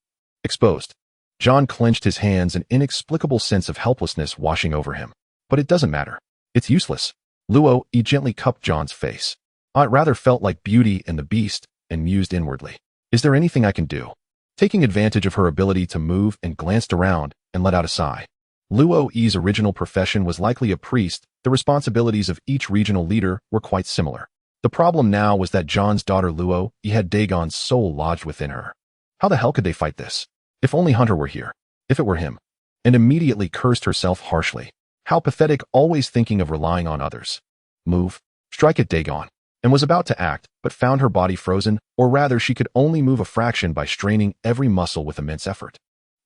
Exposed. John clenched his hands, an inexplicable sense of helplessness washing over him. But it doesn't matter. It's useless. Luo gently cupped John's face. It rather felt like Beauty and the Beast, and mused inwardly. Is there anything I can do? Taking advantage of her ability to move and glanced around and let out a sigh. Luo's original profession was likely a priest. The responsibilities of each regional leader were quite similar. The problem now was that John's daughter Luo had Dagon's soul lodged within her. How the hell could they fight this? If only Hunter were here. If it were him. And immediately cursed herself harshly. How pathetic, always thinking of relying on others. Move. Strike at Dagon. And was about to act, but found her body frozen, or rather she could only move a fraction by straining every muscle with immense effort.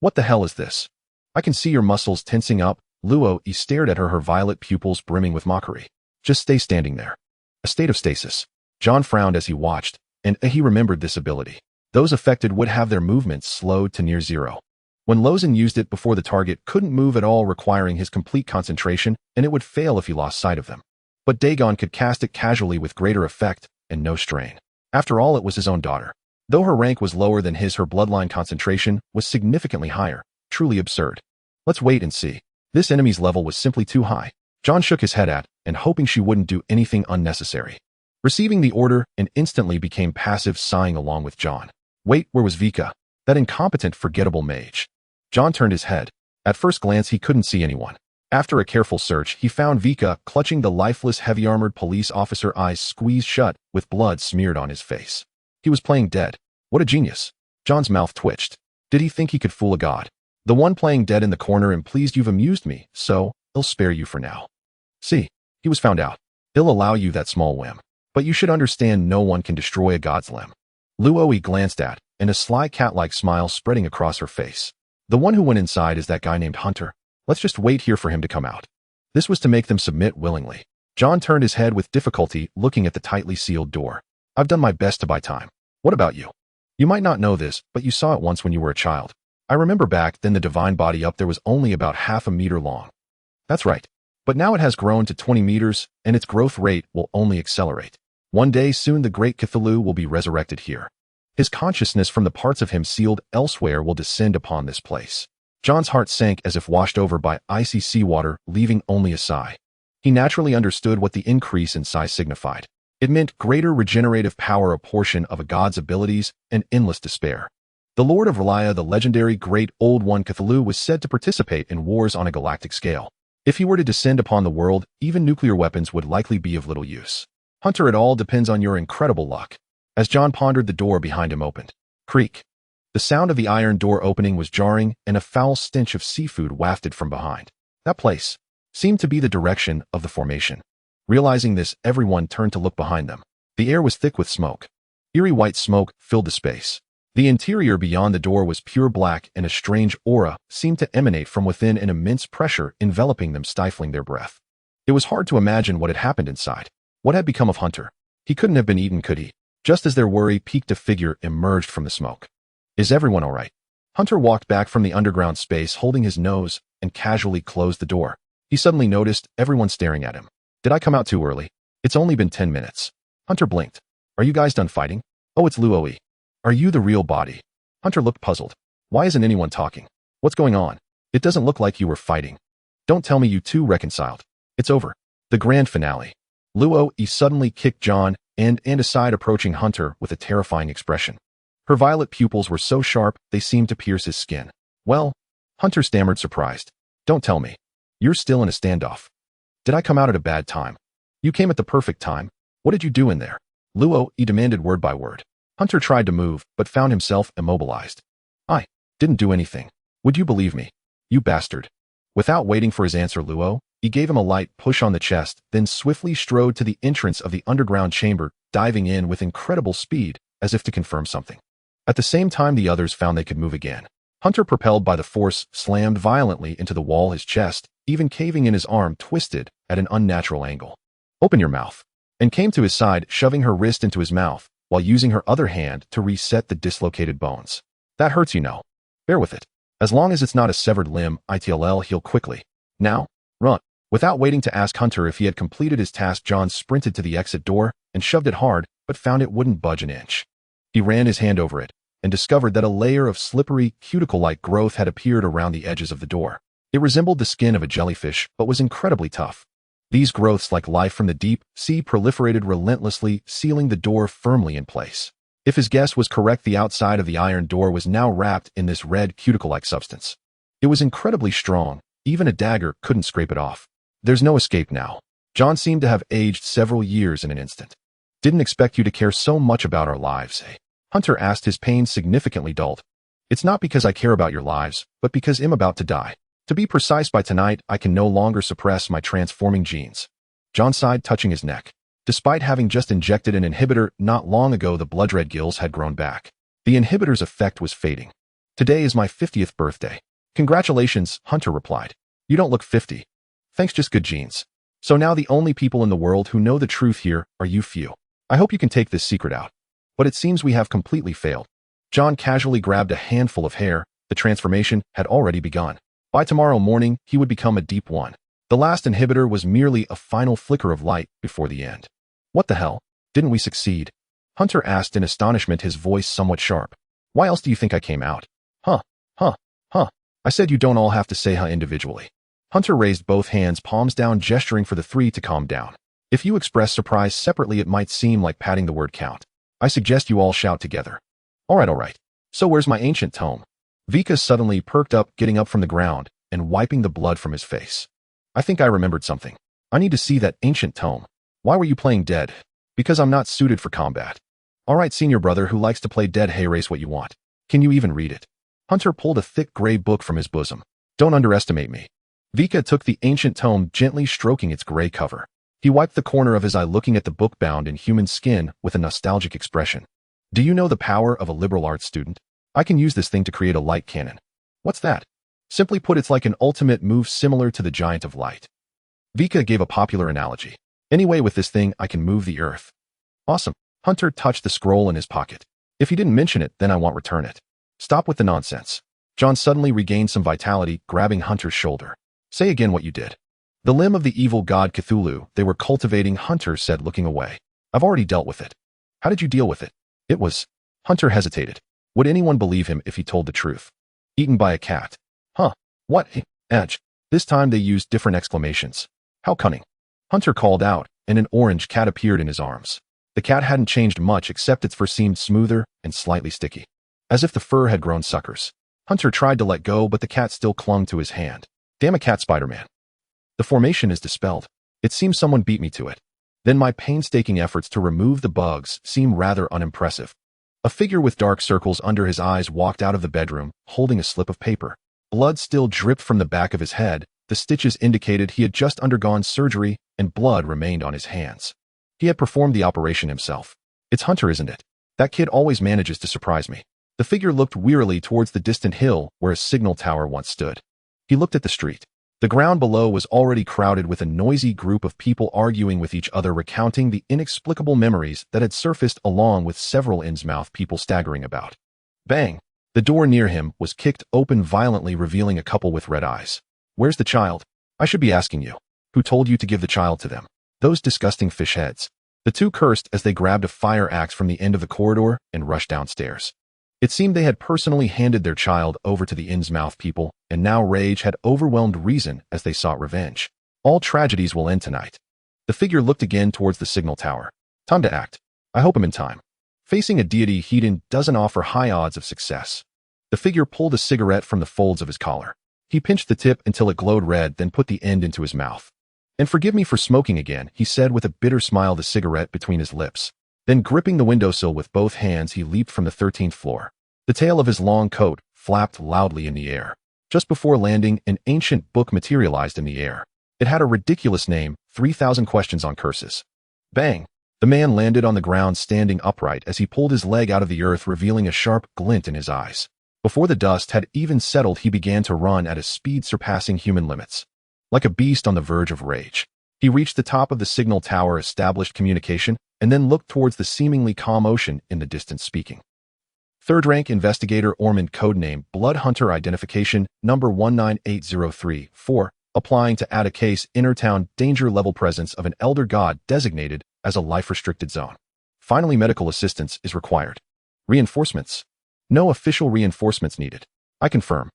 What the hell is this? I can see your muscles tensing up. Luo stared at her, her violet pupils brimming with mockery. Just stay standing there. A state of stasis. John frowned as he watched, and he remembered this ability. Those affected would have their movements slowed to near zero. When Lozin used it before, the target couldn't move at all, requiring his complete concentration, and it would fail if he lost sight of them. But Dagon could cast it casually with greater effect and no strain. After all, it was his own daughter. Though her rank was lower than his, her bloodline concentration was significantly higher. Truly absurd. Let's wait and see. This enemy's level was simply too high. John shook his head at, and hoping she wouldn't do anything unnecessary. Receiving the order, and instantly became passive, sighing along with John. Wait, where was Vika? That incompetent, forgettable mage. John turned his head. At first glance, he couldn't see anyone. After a careful search, he found Vika clutching the lifeless, heavy-armored police officer, eyes squeezed shut, with blood smeared on his face. He was playing dead. What a genius. John's mouth twitched. Did he think he could fool a god? The one playing dead in the corner, and pleased you've amused me, so I'll spare you for now. See, he was found out. He'll allow you that small whim. But you should understand, no one can destroy a god's limb. Luo glanced at, and a sly cat-like smile spreading across her face. The one who went inside is that guy named Hunter. Let's just wait here for him to come out. This was to make them submit willingly. John turned his head with difficulty, looking at the tightly sealed door. I've done my best to buy time. What about you? You might not know this, but you saw it once when you were a child. I remember back then the divine body up there was only about half a meter long. That's right. But now it has grown to 20 meters, and its growth rate will only accelerate. One day soon the great Cthulhu will be resurrected here. His consciousness from the parts of him sealed elsewhere will descend upon this place. John's heart sank as if washed over by icy seawater, leaving only a sigh. He naturally understood what the increase in size signified. It meant greater regenerative power, a portion of a god's abilities, and endless despair. The Lord of Relia, the legendary Great Old One Cthulhu, was said to participate in wars on a galactic scale. If he were to descend upon the world, even nuclear weapons would likely be of little use. Hunter, it all depends on your incredible luck. As John pondered, the door behind him opened. Creak. The sound of the iron door opening was jarring, and a foul stench of seafood wafted from behind. That place. seemed to be the direction of the formation. Realizing this, everyone turned to look behind them. The air was thick with smoke. Eerie white smoke filled the space. The interior beyond the door was pure black, and a strange aura seemed to emanate from within, an immense pressure enveloping them, stifling their breath. It was hard to imagine what had happened inside. What had become of Hunter? He couldn't have been eaten, could he? Just as their worry peaked, a figure emerged from the smoke. Is everyone all right? Hunter walked back from the underground space, holding his nose, and casually closed the door. He suddenly noticed everyone staring at him. Did I come out too early? It's only been 10 minutes. Hunter blinked. Are you guys done fighting? Oh, it's Luoyi. Are you the real body? Hunter looked puzzled. Why isn't anyone talking? What's going on? It doesn't look like you were fighting. Don't tell me you two reconciled. It's over. The grand finale. Luoyi suddenly kicked John and aside, approaching Hunter with a terrifying expression. Her violet pupils were so sharp they seemed to pierce his skin. Well, Hunter stammered, surprised. Don't tell me. You're still in a standoff. Did I come out at a bad time? You came at the perfect time. What did you do in there? Luoyi demanded word by word. Hunter tried to move, but found himself immobilized. I didn't do anything. Would you believe me? You bastard. Without waiting for his answer, Luoyi gave him a light push on the chest, then swiftly strode to the entrance of the underground chamber, diving in with incredible speed, as if to confirm something. At the same time, the others found they could move again. Hunter, propelled by the force, slammed violently into the wall, his chest, even caving in, his arm twisted at an unnatural angle. Open your mouth. And came to his side, shoving her wrist into his mouth, while using her other hand to reset the dislocated bones. That hurts, you know. Bear with it. As long as it's not a severed limb, it'll heal quickly. Now, run. Without waiting to ask Hunter if he had completed his task, John sprinted to the exit door and shoved it hard, but found it wouldn't budge an inch. He ran his hand over it and discovered that a layer of slippery, cuticle-like growth had appeared around the edges of the door. It resembled the skin of a jellyfish, but was incredibly tough. These growths, like life from the deep sea, proliferated relentlessly, sealing the door firmly in place. If his guess was correct, the outside of the iron door was now wrapped in this red, cuticle-like substance. It was incredibly strong. Even a dagger couldn't scrape it off. There's no escape now. John seemed to have aged several years in an instant. Didn't expect you to care so much about our lives, eh? Hunter asked, his pain significantly dulled. It's not because I care about your lives, but because I'm about to die. To be precise, by tonight, I can no longer suppress my transforming genes. John sighed, touching his neck. Despite having just injected an inhibitor not long ago, the blood-red gills had grown back. The inhibitor's effect was fading. Today is my 50th birthday. Congratulations, Hunter replied. You don't look 50. Thanks, just good genes. So now the only people in the world who know the truth here are you few. I hope you can take this secret out. But it seems we have completely failed. John casually grabbed a handful of hair. The transformation had already begun. By tomorrow morning, he would become a deep one. The last inhibitor was merely a final flicker of light before the end. What the hell? Didn't we succeed? Hunter asked in astonishment, his voice somewhat sharp. Why else do you think I came out? Huh. I said you don't all have to say huh individually. Hunter raised both hands, palms down, gesturing for the three to calm down. If you express surprise separately, it might seem like padding the word count. I suggest you all shout together. All right. So where's my ancient tome? Vika suddenly perked up, getting up from the ground and wiping the blood from his face. I think I remembered something. I need to see that ancient tome. Why were you playing dead? Because I'm not suited for combat. All right, senior brother who likes to play dead, hey, race what you want. Can you even read it? Hunter pulled a thick gray book from his bosom. Don't underestimate me. Vika took the ancient tome, gently stroking its gray cover. He wiped the corner of his eye, looking at the book bound in human skin with a nostalgic expression. Do you know the power of a liberal arts student? I can use this thing to create a light cannon. What's that? Simply put, it's like an ultimate move similar to the giant of light. Vika gave a popular analogy. Anyway, with this thing, I can move the earth. Awesome. Hunter touched the scroll in his pocket. If he didn't mention it, then I won't return it. Stop with the nonsense. John suddenly regained some vitality, grabbing Hunter's shoulder. Say again what you did. The limb of the evil god Cthulhu they were cultivating, Hunter said, looking away. I've already dealt with it. How did you deal with it? It was... Hunter hesitated. Would anyone believe him if he told the truth? Eaten by a cat. Huh. What? Edge. This time they used different exclamations. How cunning. Hunter called out, and an orange cat appeared in his arms. The cat hadn't changed much, except its fur seemed smoother and slightly sticky. As if the fur had grown suckers. Hunter tried to let go, but the cat still clung to his hand. Damn a cat, Spider-Man. The formation is dispelled. It seems someone beat me to it. Then my painstaking efforts to remove the bugs seem rather unimpressive. A figure with dark circles under his eyes walked out of the bedroom, holding a slip of paper. Blood still dripped from the back of his head, The stitches indicated he had just undergone surgery and blood remained on his hands. He had performed the operation himself. It's Hunter, isn't it? That kid always manages to surprise me. The figure looked wearily towards the distant hill where a signal tower once stood. He looked at the street. The ground below was already crowded with a noisy group of people arguing with each other, recounting the inexplicable memories that had surfaced, along with several Innsmouth people staggering about. Bang! The door near him was kicked open violently, revealing a couple with red eyes. Where's the child? I should be asking you. Who told you to give the child to them? Those disgusting fish heads. The two cursed as they grabbed a fire axe from the end of the corridor and rushed downstairs. It seemed they had personally handed their child over to the Innsmouth people, and now rage had overwhelmed reason as they sought revenge. All tragedies will end tonight. The figure looked again towards the signal tower. Time to act. I hope I'm in time. Facing a deity Hedon doesn't offer high odds of success. The figure pulled a cigarette from the folds of his collar. He pinched the tip until it glowed red, then put the end into his mouth. And forgive me for smoking again, he said with a bitter smile, the cigarette between his lips. Then gripping the windowsill with both hands, he leaped from the 13th floor. The tail of his long coat flapped loudly in the air. Just before landing, an ancient book materialized in the air. It had a ridiculous name, 3,000 Questions on Curses. Bang! The man landed on the ground, standing upright as he pulled his leg out of the earth, revealing a sharp glint in his eyes. Before the dust had even settled, he began to run at a speed surpassing human limits. Like a beast on the verge of rage, he reached the top of the signal tower, established communication, and then looked towards the seemingly calm ocean in the distance, speaking. Third-rank investigator Ormond, codename Blood Hunter, identification number 198034, applying to add a case, inner town, danger level, presence of an elder god designated as a life-restricted zone. Finally, medical assistance is required. Reinforcements? No official reinforcements needed. I confirm.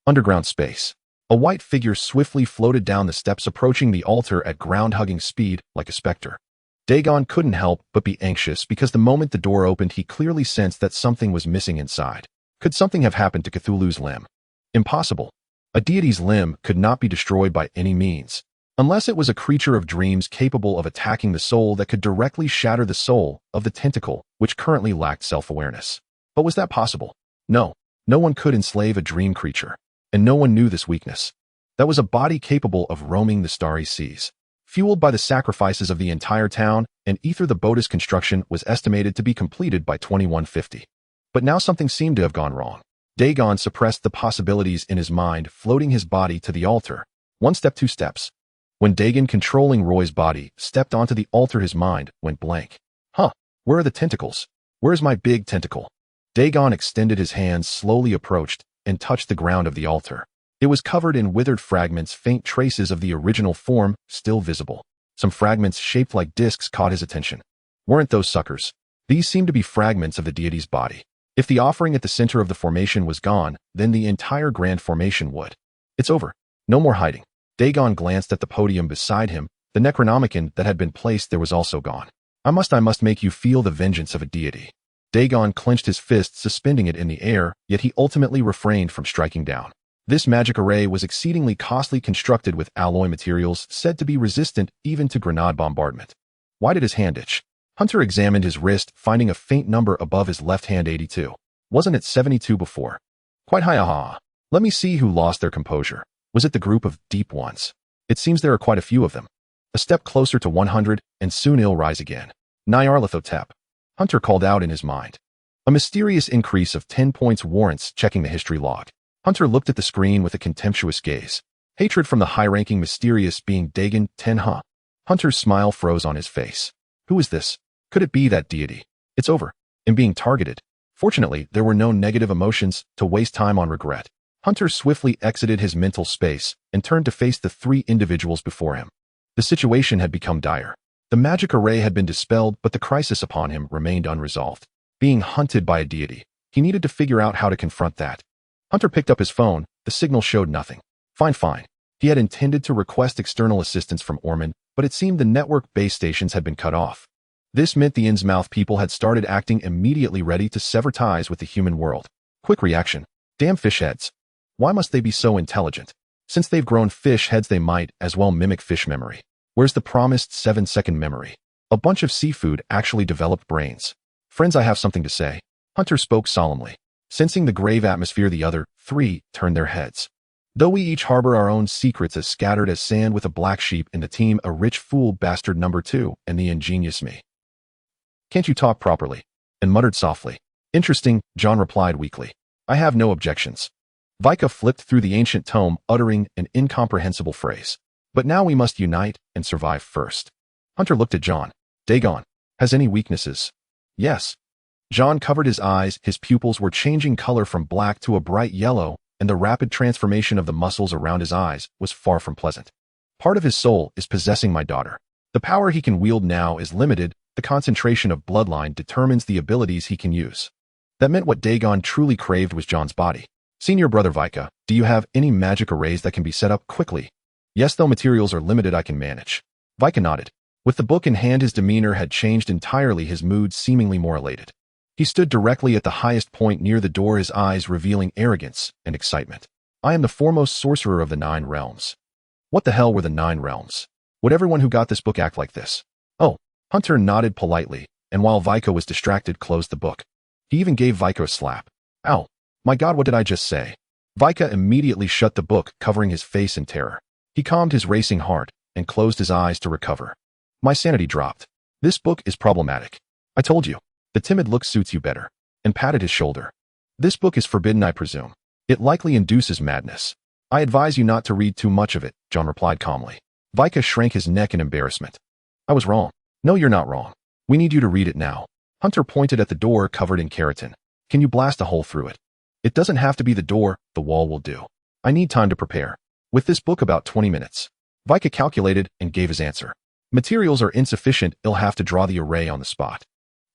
Underground space. A white figure swiftly floated down the steps, approaching the altar at ground-hugging speed like a specter. Dagon couldn't help but be anxious because the moment the door opened, he clearly sensed that something was missing inside. Could something have happened to Cthulhu's limb? Impossible. A deity's limb could not be destroyed by any means, unless it was a creature of dreams capable of attacking the soul that could directly shatter the soul of the tentacle, which currently lacked self-awareness. But was that possible? No. No one could enslave a dream creature, and no one knew this weakness. That was a body capable of roaming the starry seas. Fueled by the sacrifices of the entire town and ether, the boat's construction was estimated to be completed by 2150. But now something seemed to have gone wrong. Dagon suppressed the possibilities in his mind, floating his body to the altar. One step, two steps. When Dagon, controlling Roy's body, stepped onto the altar, his mind went blank. Where are the tentacles? Where's my big tentacle? Dagon extended his hands, slowly approached, and touched the ground of the altar. It was covered in withered fragments, faint traces of the original form still visible. Some fragments shaped like discs caught his attention. Weren't those suckers? These seemed to be fragments of the deity's body. If the offering at the center of the formation was gone, then the entire grand formation would. It's over. No more hiding. Dagon glanced at the podium beside him. The Necronomicon that had been placed there was also gone. I must make you feel the vengeance of a deity. Dagon clenched his fist, suspending it in the air, yet he ultimately refrained from striking down. This magic array was exceedingly costly, constructed with alloy materials said to be resistant even to grenade bombardment. Why did his hand itch? Hunter examined his wrist, finding a faint number above his left hand, 82. Wasn't it 72 before? Quite high. Let me see who lost their composure. Was it the group of deep ones? It seems there are quite a few of them. A step closer to 100, and soon he'll rise again. Nyarlathotep. Hunter called out in his mind. A mysterious increase of 10 points warrants checking the history log. Hunter looked at the screen with a contemptuous gaze. Hatred from the high-ranking mysterious being Dagon, 10. Hunter's smile froze on his face. Who is this? Could it be that deity? It's over. I'm being targeted. Fortunately, there were no negative emotions to waste time on regret. Hunter swiftly exited his mental space and turned to face the three individuals before him. The situation had become dire. The magic array had been dispelled, but the crisis upon him remained unresolved. Being hunted by a deity, he needed to figure out how to confront that. Hunter picked up his phone. The signal showed nothing. Fine. He had intended to request external assistance from Ormond, but it seemed the network base stations had been cut off. This meant the Innsmouth people had started acting immediately, ready to sever ties with the human world. Quick reaction. Damn fish heads. Why must they be so intelligent? Since they've grown fish heads, they might as well mimic fish memory. Where's the promised 7-second memory? A bunch of seafood actually developed brains. Friends, I have something to say. Hunter spoke solemnly. Sensing the grave atmosphere, the other three turned their heads. Though we each harbor our own secrets as scattered as sand with a black sheep in the team, a rich fool bastard number 2, and the ingenious me. Can't you talk properly? And muttered softly. Interesting, John replied weakly. I have no objections. Vika flipped through the ancient tome, uttering an incomprehensible phrase. But now we must unite and survive first. Hunter looked at John. Dagon, has any weaknesses? Yes. John covered his eyes, his pupils were changing color from black to a bright yellow, and the rapid transformation of the muscles around his eyes was far from pleasant. Part of his soul is possessing my daughter. The power he can wield now is limited, the concentration of bloodline determines the abilities he can use. That meant what Dagon truly craved was John's body. Senior brother Vika, do you have any magic arrays that can be set up quickly? Yes, though materials are limited, I can manage. Vika nodded. With the book in hand, his demeanor had changed entirely, his mood seemingly more elated. He stood directly at the highest point near the door, his eyes revealing arrogance and excitement. I am the foremost sorcerer of the 9 realms. What the hell were the 9 realms? Would everyone who got this book act like this? Oh, Hunter nodded politely, and while Vika was distracted, closed the book. He even gave Vika a slap. Ow. My God, what did I just say? Vika immediately shut the book, covering his face in terror. He calmed his racing heart and closed his eyes to recover. My sanity dropped. This book is problematic. I told you. The timid look suits you better. And patted his shoulder. This book is forbidden, I presume. It likely induces madness. I advise you not to read too much of it, John replied calmly. Vika shrank his neck in embarrassment. I was wrong. No, you're not wrong. We need you to read it now. Hunter pointed at the door covered in keratin. Can you blast a hole through it? It doesn't have to be the door, the wall will do. I need time to prepare. With this book, about 20 minutes. Vika calculated and gave his answer. Materials are insufficient, he'll have to draw the array on the spot.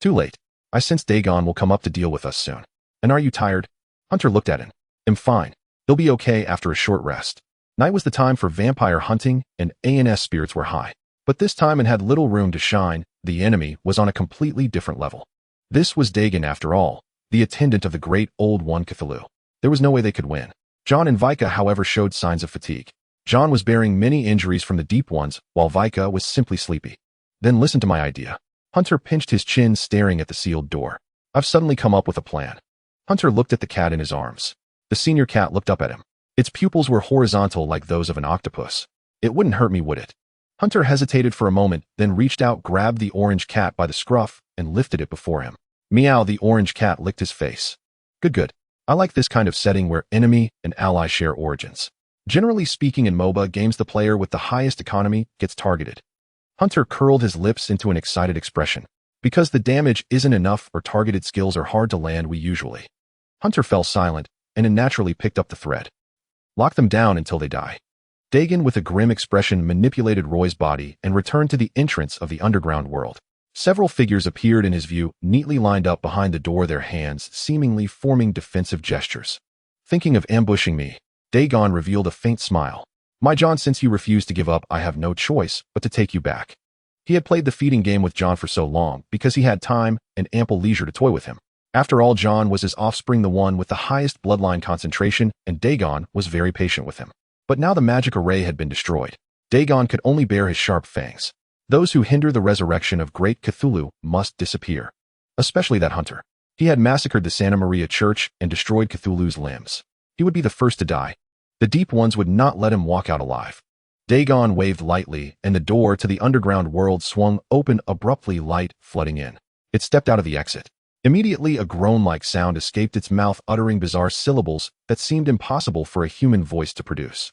Too late. I sense Dagon will come up to deal with us soon. And are you tired? Hunter looked at him. I'm fine. He'll be okay after a short rest. Night was the time for vampire hunting, and ANS spirits were high. But this time it had little room to shine. The enemy was on a completely different level. This was Dagon after all, the attendant of the great old one Cthulhu. There was no way they could win. John and Vika, however, showed signs of fatigue. John was bearing many injuries from the deep ones, while Vika was simply sleepy. Then listen to my idea. Hunter pinched his chin, staring at the sealed door. I've suddenly come up with a plan. Hunter looked at the cat in his arms. The senior cat looked up at him. Its pupils were horizontal like those of an octopus. It wouldn't hurt me, would it? Hunter hesitated for a moment, then reached out, grabbed the orange cat by the scruff, and lifted it before him. Meow, the orange cat licked his face. Good. I like this kind of setting where enemy and ally share origins. Generally speaking, in MOBA games, the player with the highest economy gets targeted. Hunter curled his lips into an excited expression. Because the damage isn't enough or targeted skills are hard to land, we usually. Hunter fell silent and naturally picked up the thread. Lock them down until they die. Dagon, with a grim expression, manipulated Roy's body and returned to the entrance of the underground world. Several figures appeared in his view, neatly lined up behind the door, their hands seemingly forming defensive gestures. Thinking of ambushing me? Dagon revealed a faint smile. My John, since you refuse to give up, I have no choice but to take you back. He had played the feeding game with John for so long because he had time and ample leisure to toy with him. After all, John was his offspring, the one with the highest bloodline concentration, and Dagon was very patient with him. But now the magic array had been destroyed. Dagon could only bear his sharp fangs. Those who hinder the resurrection of great Cthulhu must disappear. Especially that hunter. He had massacred the Santa Maria church and destroyed Cthulhu's limbs. He would be the first to die. The deep ones would not let him walk out alive. Dagon waved lightly, and the door to the underground world swung open abruptly, light flooding in. It stepped out of the exit. Immediately, a groan-like sound escaped its mouth, uttering bizarre syllables that seemed impossible for a human voice to produce.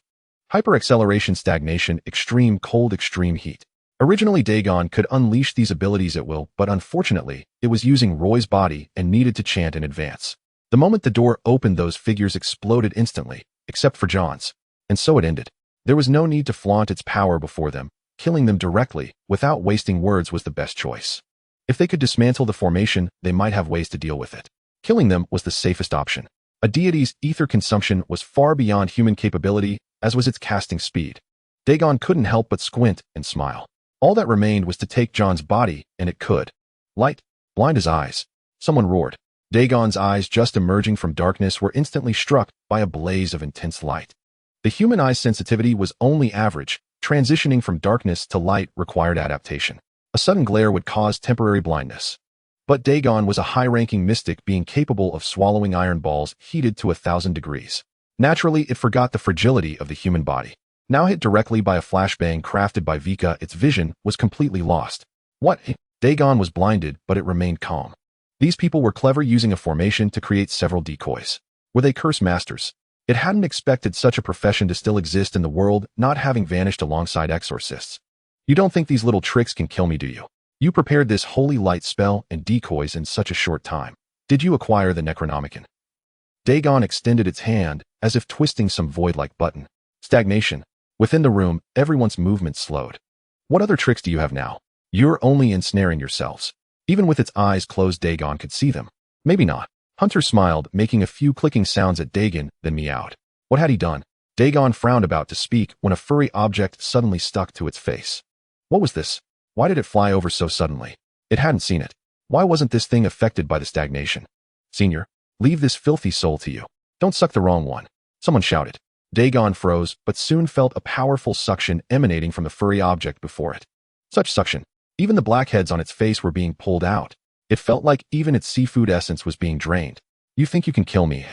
Hyperacceleration, stagnation, extreme cold, extreme heat. Originally, Dagon could unleash these abilities at will, but unfortunately, it was using Roy's body and needed to chant in advance. The moment the door opened, those figures exploded instantly, except for John's. And so it ended. There was no need to flaunt its power before them. Killing them directly, without wasting words, was the best choice. If they could dismantle the formation, they might have ways to deal with it. Killing them was the safest option. A deity's ether consumption was far beyond human capability, as was its casting speed. Dagon couldn't help but squint and smile. All that remained was to take John's body, and it could. Light, blind his eyes. Someone roared. Dagon's eyes, just emerging from darkness, were instantly struck by a blaze of intense light. The human eye's sensitivity was only average. Transitioning from darkness to light required adaptation. A sudden glare would cause temporary blindness. But Dagon was a high-ranking mystic, being capable of swallowing iron balls heated to 1,000 degrees. Naturally, it forgot the fragility of the human body. Now hit directly by a flashbang crafted by Vika, its vision was completely lost. What? Dagon was blinded, but it remained calm. These people were clever, using a formation to create several decoys. Were they curse masters? It hadn't expected such a profession to still exist in the world, not having vanished alongside exorcists. You don't think these little tricks can kill me, do you? You prepared this holy light spell and decoys in such a short time. Did you acquire the Necronomicon? Dagon extended its hand, as if twisting some void-like button. Stagnation. Within the room, everyone's movement slowed. What other tricks do you have now? You're only ensnaring yourselves. Even with its eyes closed, Dagon could see them. Maybe not. Hunter smiled, making a few clicking sounds at Dagon, then meowed. What had he done? Dagon frowned, about to speak, when a furry object suddenly stuck to its face. What was this? Why did it fly over so suddenly? It hadn't seen it. Why wasn't this thing affected by the stagnation? Senior, leave this filthy soul to you. Don't suck the wrong one. Someone shouted. Dagon froze, but soon felt a powerful suction emanating from the furry object before it. Such suction. Even the blackheads on its face were being pulled out. It felt like even its seafood essence was being drained. You think you can kill me?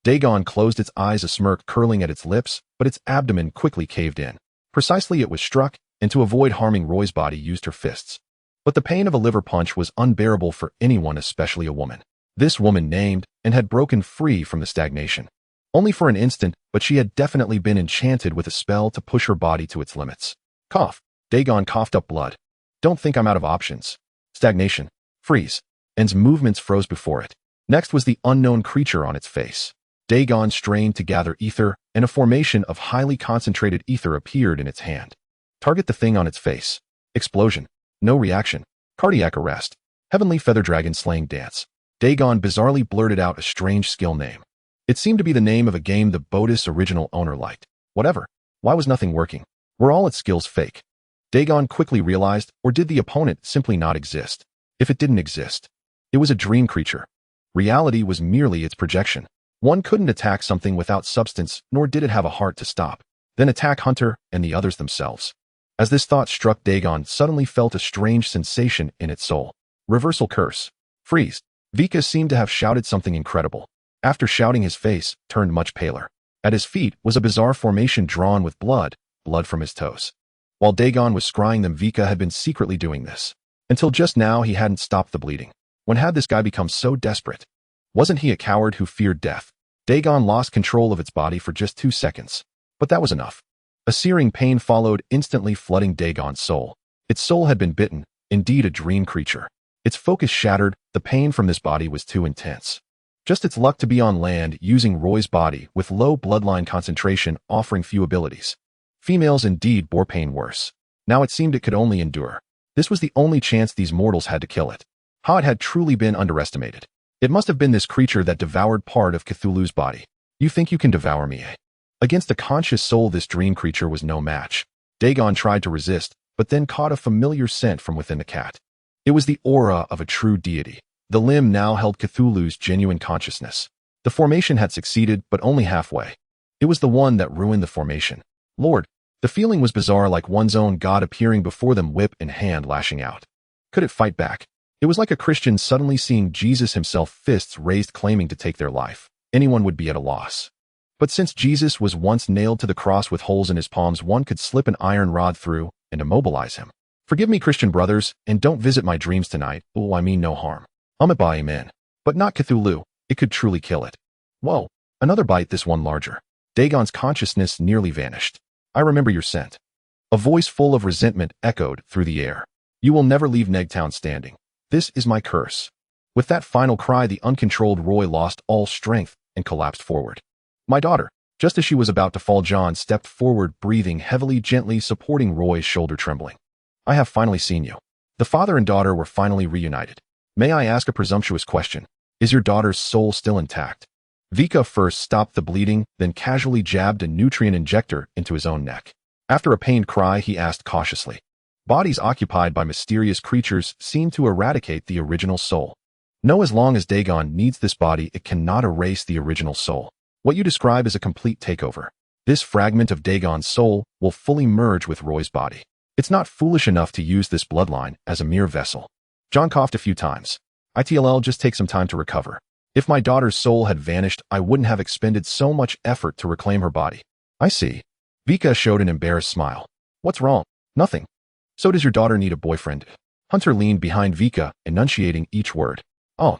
Dagon closed its eyes, a smirk curling at its lips, but its abdomen quickly caved in. Precisely, it was struck, and to avoid harming Roy's body, used her fists. But the pain of a liver punch was unbearable for anyone, especially a woman. This woman named and had broken free from the stagnation. Only for an instant, but she had definitely been enchanted with a spell to push her body to its limits. Cough. Dagon coughed up blood. Don't think I'm out of options. Stagnation. Freeze. En's movements froze before it. Next was the unknown creature on its face. Dagon strained to gather ether, and a formation of highly concentrated ether appeared in its hand. Target the thing on its face. Explosion. No reaction. Cardiac arrest. Heavenly feather dragon slaying dance. Dagon bizarrely blurted out a strange skill name. It seemed to be the name of a game the Bodis' original owner liked. Whatever. Why was nothing working? Were all its skills fake? Dagon quickly realized, or did the opponent simply not exist? If it didn't exist, it was a dream creature. Reality was merely its projection. One couldn't attack something without substance, nor did it have a heart to stop, then attack Hunter and the others themselves. As this thought struck, Dagon suddenly felt a strange sensation in its soul. Reversal curse. Freeze. Vika seemed to have shouted something incredible. After shouting, his face turned much paler. At his feet was a bizarre formation drawn with blood from his toes. While Dagon was scrying them, Vika had been secretly doing this. Until just now, he hadn't stopped the bleeding. When had this guy become so desperate? Wasn't he a coward who feared death? Dagon lost control of its body for just 2 seconds. But that was enough. A searing pain followed, instantly flooding Dagon's soul. Its soul had been bitten, indeed a dream creature. Its focus shattered, the pain from this body was too intense. Just its luck to be on land, using Roy's body, with low bloodline concentration, offering few abilities. Females indeed bore pain worse. Now it seemed it could only endure. This was the only chance these mortals had to kill it. How it had truly been underestimated. It must have been this creature that devoured part of Cthulhu's body. You think you can devour me, eh? Against a conscious soul, this dream creature was no match. Dagon tried to resist, but then caught a familiar scent from within the cat. It was the aura of a true deity. The limb now held Cthulhu's genuine consciousness. The formation had succeeded, but only halfway. It was the one that ruined the formation. Lord, the feeling was bizarre, like one's own god appearing before them, whip in hand, lashing out. Could it fight back? It was like a Christian suddenly seeing Jesus himself, fists raised, claiming to take their life. Anyone would be at a loss. But since Jesus was once nailed to the cross with holes in his palms, one could slip an iron rod through and immobilize him. Forgive me, Christian brothers, and don't visit my dreams tonight. Oh, I mean no harm. Amen. But not Cthulhu. It could truly kill it. Whoa, another bite, this one larger. Dagon's consciousness nearly vanished. I remember your scent. A voice full of resentment echoed through the air. You will never leave Negtown standing. This is my curse. With that final cry, the uncontrolled Roy lost all strength and collapsed forward. My daughter. Just as she was about to fall, John stepped forward, breathing heavily, gently supporting Roy's shoulder, trembling. I have finally seen you. The father and daughter were finally reunited. May I ask a presumptuous question? Is your daughter's soul still intact? Vika first stopped the bleeding, then casually jabbed a nutrient injector into his own neck. After a pained cry, he asked cautiously. Bodies occupied by mysterious creatures seem to eradicate the original soul. No, as long as Dagon needs this body, it cannot erase the original soul. What you describe is a complete takeover. This fragment of Dagon's soul will fully merge with Roy's body. It's not foolish enough to use this bloodline as a mere vessel. John coughed a few times. It'll just take some time to recover. If my daughter's soul had vanished, I wouldn't have expended so much effort to reclaim her body. I see. Vika showed an embarrassed smile. What's wrong? Nothing. So does your daughter need a boyfriend? Hunter leaned behind Vika, enunciating each word. Oh.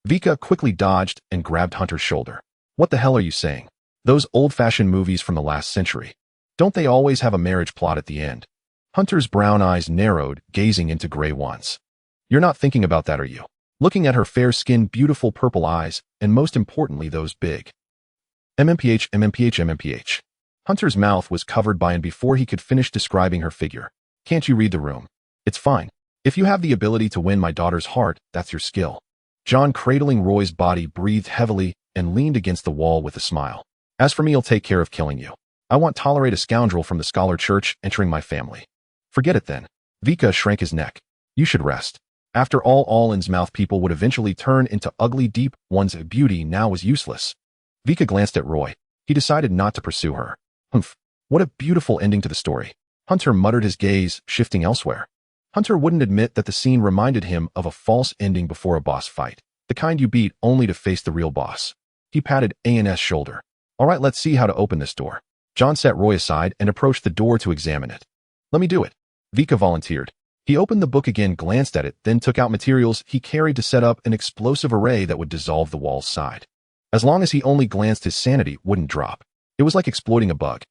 Vika quickly dodged and grabbed Hunter's shoulder. What the hell are you saying? Those old-fashioned movies from the last century. Don't they always have a marriage plot at the end? Hunter's brown eyes narrowed, gazing into gray ones. You're not thinking about that, are you? Looking at her fair-skinned, beautiful purple eyes, and most importantly, those big. MMPH. Hunter's mouth was covered by and before he could finish describing her figure. Can't you read the room? It's fine. If you have the ability to win my daughter's heart, that's your skill. John, cradling Roy's body, breathed heavily and leaned against the wall with a smile. As for me, I'll take care of killing you. I won't tolerate a scoundrel from the Scholar Church entering my family. Forget it then. Vika shrank his neck. You should rest. After all in mouth people would eventually turn into ugly deep one's beauty now was useless. Vika glanced at Roy. He decided not to pursue her. Humph. What a beautiful ending to the story. Hunter muttered, his gaze shifting elsewhere. Hunter wouldn't admit that the scene reminded him of a false ending before a boss fight. The kind you beat only to face the real boss. He patted A&S's shoulder. All right, let's see how to open this door. John set Roy aside and approached the door to examine it. Let me do it. Vika volunteered. He opened the book again, glanced at it, then took out materials he carried to set up an explosive array that would dissolve the wall's side. As long as he only glanced, his sanity wouldn't drop. It was like exploiting a bug.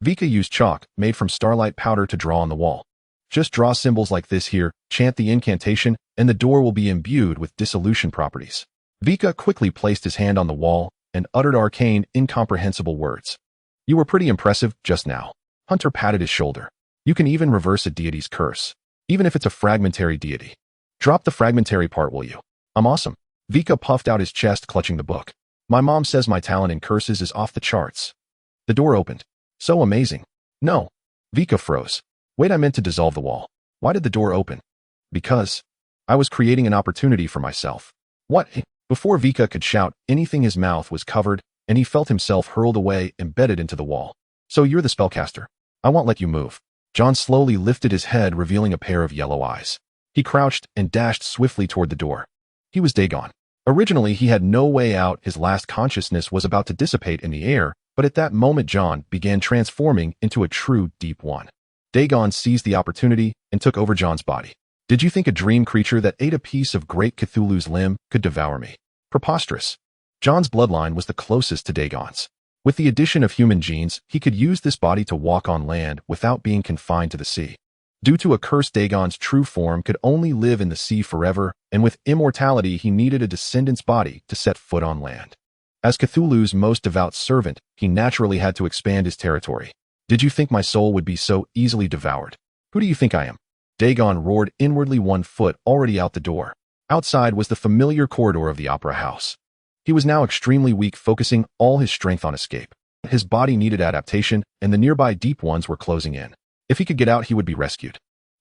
Vika used chalk, made from starlight powder, to draw on the wall. Just draw symbols like this here, chant the incantation, and the door will be imbued with dissolution properties. Vika quickly placed his hand on the wall and uttered arcane, incomprehensible words. You were pretty impressive just now. Hunter patted his shoulder. You can even reverse a deity's curse, even if it's a fragmentary deity. Drop the fragmentary part, will you? I'm awesome. Vika puffed out his chest, clutching the book. My mom says my talent in curses is off the charts. The door opened. So amazing. No. Vika froze. Wait, I meant to dissolve the wall. Why did the door open? Because I was creating an opportunity for myself. What? Before Vika could shout anything, his mouth was covered, and he felt himself hurled away, embedded into the wall. So you're the spellcaster. I won't let you move. John slowly lifted his head, revealing a pair of yellow eyes. He crouched and dashed swiftly toward the door. He was Dagon. Originally, he had no way out. His last consciousness was about to dissipate in the air, but at that moment John began transforming into a true deep one. Dagon seized the opportunity and took over John's body. Did you think a dream creature that ate a piece of great Cthulhu's limb could devour me? Preposterous. John's bloodline was the closest to Dagon's. With the addition of human genes, he could use this body to walk on land without being confined to the sea. Due to a curse, Dagon's true form could only live in the sea forever, and with immortality he needed a descendant's body to set foot on land. As Cthulhu's most devout servant, he naturally had to expand his territory. Did you think my soul would be so easily devoured? Who do you think I am? Dagon roared inwardly, 1 foot already out the door. Outside was the familiar corridor of the opera house. He was now extremely weak, focusing all his strength on escape. His body needed adaptation, and the nearby deep ones were closing in. If he could get out, he would be rescued.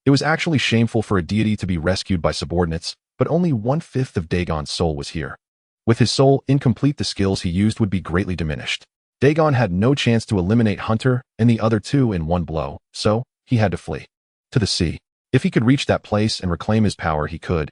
It was actually shameful for a deity to be rescued by subordinates, but only 1/5 of Dagon's soul was here. With his soul incomplete, the skills he used would be greatly diminished. Dagon had no chance to eliminate Hunter and the other two in one blow, so he had to flee. To the sea. If he could reach that place and reclaim his power, he could.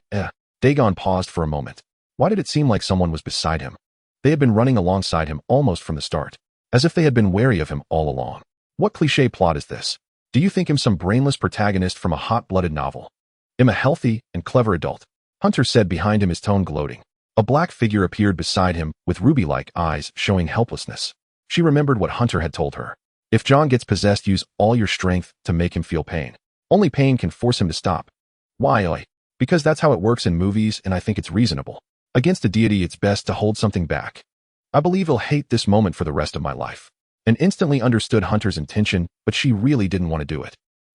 Dagon paused for a moment. Why did it seem like someone was beside him? They had been running alongside him almost from the start, as if they had been wary of him all along. What cliché plot is this? Do you think him some brainless protagonist from a hot-blooded novel? I'm a healthy and clever adult. Hunter said behind him, his tone gloating. A black figure appeared beside him, with ruby-like eyes showing helplessness. She remembered what Hunter had told her. If John gets possessed, use all your strength to make him feel pain. Only pain can force him to stop. Why? Because that's how it works in movies, and I think it's reasonable. Against a deity, it's best to hold something back. I believe he'll hate this moment for the rest of my life. And instantly understood Hunter's intention, but she really didn't want to do it.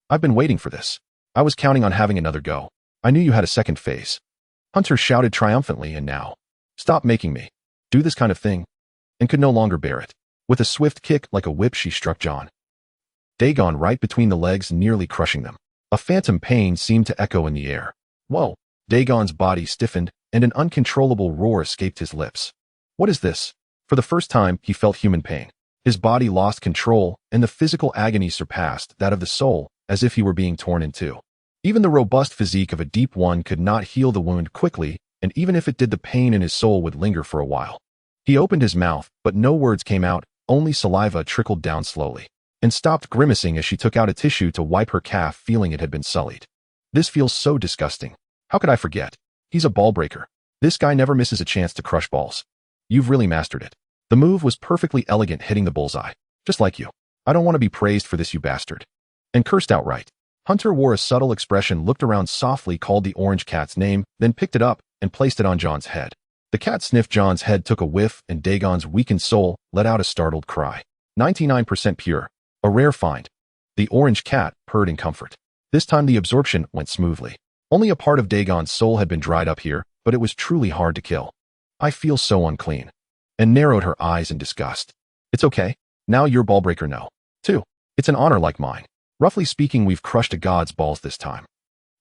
I've been waiting for this. I was counting on having another go. I knew you had a second phase. Hunter shouted triumphantly, and now. Stop making me do this kind of thing. And could no longer bear it. With a swift kick like a whip, she struck John. Dagon right between the legs, nearly crushing them. A phantom pain seemed to echo in the air. Whoa! Dagon's body stiffened, and an uncontrollable roar escaped his lips. What is this? For the first time, he felt human pain. His body lost control, and the physical agony surpassed that of the soul, as if he were being torn in two. Even the robust physique of a deep one could not heal the wound quickly, and even if it did, the pain in his soul would linger for a while. He opened his mouth, but no words came out, only saliva trickled down slowly, and stopped grimacing as she took out a tissue to wipe her calf, feeling it had been sullied. This feels so disgusting. How could I forget? He's a ball breaker. This guy never misses a chance to crush balls. You've really mastered it. The move was perfectly elegant, hitting the bullseye. Just like you. I don't want to be praised for this, you bastard. And cursed outright. Hunter wore a subtle expression, looked around softly, called the orange cat's name, then picked it up and placed it on John's head. The cat sniffed John's head, took a whiff, and Dagon's weakened soul let out a startled cry. 99% pure. A rare find. The orange cat purred in comfort. This time the absorption went smoothly. Only a part of Dagon's soul had been dried up here, but it was truly hard to kill. I feel so unclean. And narrowed her eyes in disgust. It's okay. Now you're ballbreaker no. 2. It's an honor like mine. Roughly speaking, we've crushed a god's balls this time.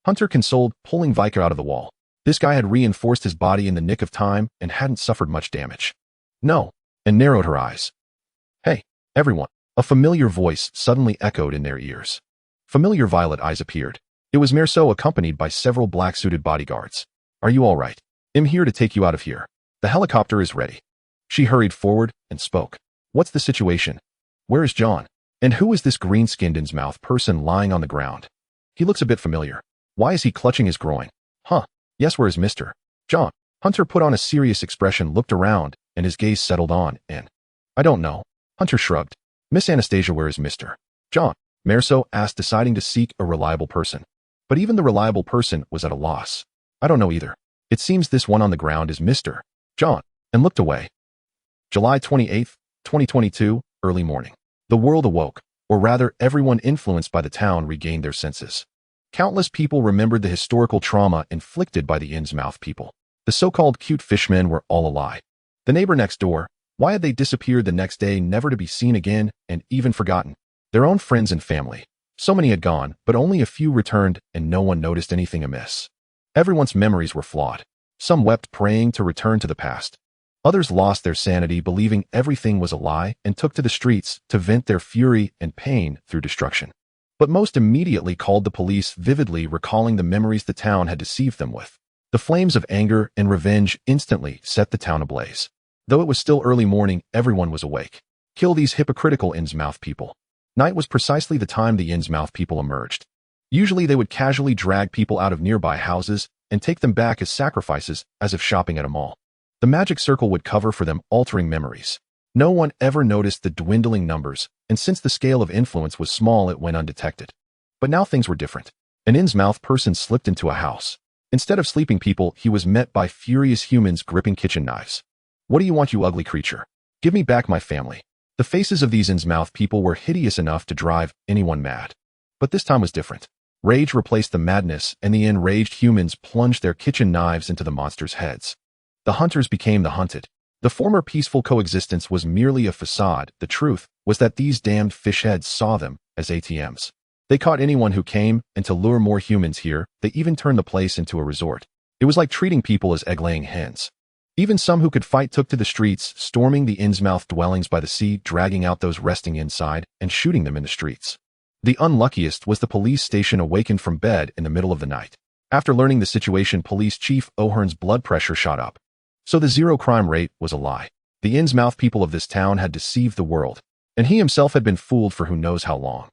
Hunter consoled, pulling Viker out of the wall. This guy had reinforced his body in the nick of time and hadn't suffered much damage. No. And narrowed her eyes. Hey, everyone. A familiar voice suddenly echoed in their ears. Familiar violet eyes appeared. It was Merceau, accompanied by several black-suited bodyguards. Are you all right? I'm here to take you out of here. The helicopter is ready. She hurried forward and spoke. What's the situation? Where is John? And who is this green-skinned Innsmouth person lying on the ground? He looks a bit familiar. Why is he clutching his groin? Huh. Yes, where is Mr. John? Hunter put on a serious expression, looked around, and his gaze settled on, and I don't know. Hunter shrugged. Miss Anastasia, where is Mr. John? Merceau asked, deciding to seek a reliable person. But even the reliable person was at a loss. I don't know either. It seems this one on the ground is Mr. John, and looked away. July 28th, 2022, early morning. The world awoke, or rather everyone influenced by the town regained their senses. Countless people remembered the historical trauma inflicted by the Innsmouth people. The so-called cute fishmen were all a lie. The neighbor next door, why had they disappeared the next day, never to be seen again, and even forgotten? Their own friends and family. So many had gone, but only a few returned, and no one noticed anything amiss. Everyone's memories were flawed. Some wept, praying to return to the past. Others lost their sanity, believing everything was a lie, and took to the streets to vent their fury and pain through destruction. But most immediately called the police, vividly recalling the memories the town had deceived them with. The flames of anger and revenge instantly set the town ablaze. Though it was still early morning, everyone was awake. Kill these hypocritical Innsmouth people. Night was precisely the time the Innsmouth people emerged. Usually they would casually drag people out of nearby houses and take them back as sacrifices, as if shopping at a mall. The magic circle would cover for them, altering memories. No one ever noticed the dwindling numbers, and since the scale of influence was small, it went undetected. But now things were different. An Innsmouth person slipped into a house. Instead of sleeping people, he was met by furious humans gripping kitchen knives. What do you want, you ugly creature? Give me back my family. The faces of these Innsmouth people were hideous enough to drive anyone mad. But this time was different. Rage replaced the madness, and the enraged humans plunged their kitchen knives into the monsters' heads. The hunters became the hunted. The former peaceful coexistence was merely a facade. The truth was that these damned fish heads saw them as ATMs. They caught anyone who came, and to lure more humans here, they even turned the place into a resort. It was like treating people as egg-laying hens. Even some who could fight took to the streets, storming the Innsmouth dwellings by the sea, dragging out those resting inside, and shooting them in the streets. The unluckiest was the police station, awakened from bed in the middle of the night. After learning the situation, Police Chief O'Hearn's blood pressure shot up. So the zero crime rate was a lie. The Innsmouth people of this town had deceived the world, and he himself had been fooled for who knows how long.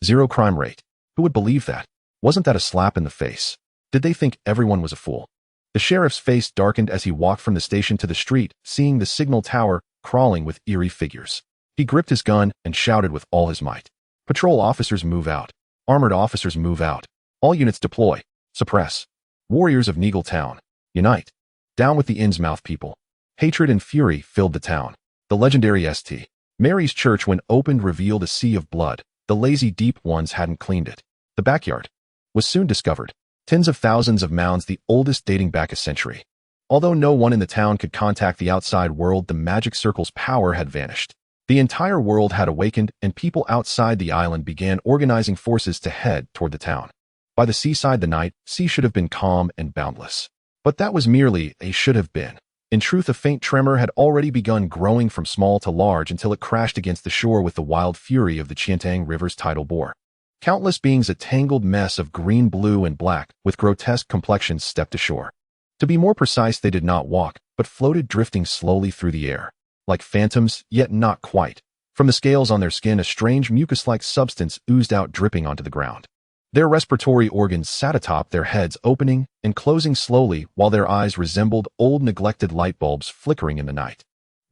Zero crime rate. Who would believe that? Wasn't that a slap in the face? Did they think everyone was a fool? The sheriff's face darkened as he walked from the station to the street, seeing the signal tower crawling with eerie figures. He gripped his gun and shouted with all his might. Patrol officers move out. Armored officers move out. All units deploy. Suppress. Warriors of Neagle Town, unite. Down with the Innsmouth people. Hatred and fury filled the town. The legendary St. Mary's Church, when opened, revealed a sea of blood. The lazy deep ones hadn't cleaned it. The backyard was soon discovered. Tens of thousands of mounds, the oldest dating back a century. Although no one in the town could contact the outside world, the magic circle's power had vanished. The entire world had awakened, and people outside the island began organizing forces to head toward the town. By the seaside, the night sea should have been calm and boundless. But that was merely a should have been. In truth, a faint tremor had already begun, growing from small to large until it crashed against the shore with the wild fury of the Chiantang River's tidal bore. Countless beings, a tangled mess of green, blue, and black, with grotesque complexions, stepped ashore. To be more precise, they did not walk, but floated, drifting slowly through the air. Like phantoms, yet not quite. From the scales on their skin, a strange mucus-like substance oozed out, dripping onto the ground. Their respiratory organs sat atop their heads, opening and closing slowly, while their eyes resembled old neglected light bulbs flickering in the night.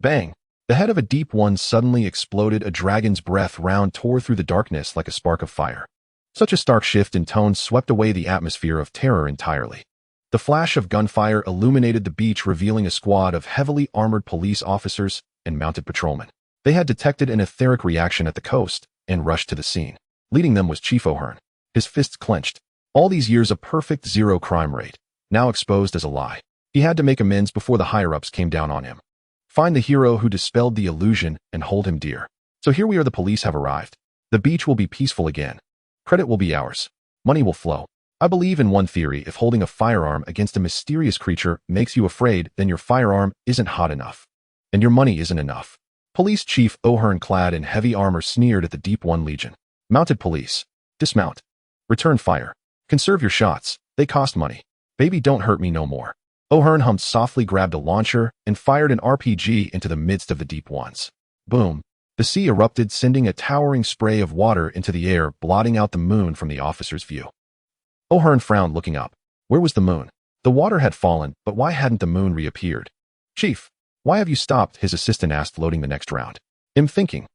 Bang! The head of a deep one suddenly exploded. A dragon's breath round tore through the darkness like a spark of fire. Such a stark shift in tone swept away the atmosphere of terror entirely. The flash of gunfire illuminated the beach, revealing a squad of heavily armored police officers and mounted patrolmen. They had detected an etheric reaction at the coast and rushed to the scene. Leading them was Chief O'Hearn, his fists clenched. All these years a perfect zero crime rate, now exposed as a lie. He had to make amends before the higher-ups came down on him. Find the hero who dispelled the illusion and hold him dear. So here we are, the police have arrived. The beach will be peaceful again. Credit will be ours. Money will flow. I believe in one theory: if holding a firearm against a mysterious creature makes you afraid, then your firearm isn't hot enough. And your money isn't enough. Police Chief O'Hearn, clad in heavy armor, sneered at the Deep One Legion. Mounted police, dismount. Return fire. Conserve your shots. They cost money. Baby, don't hurt me no more. O'Hearn hummed softly, grabbed a launcher, and fired an RPG into the midst of the Deep Ones. Boom. The sea erupted, sending a towering spray of water into the air, blotting out the moon from the officer's view. O'Hearn frowned, looking up. Where was the moon? The water had fallen, but why hadn't the moon reappeared? Chief, why have you stopped? His assistant asked, loading the next round. I'm thinking.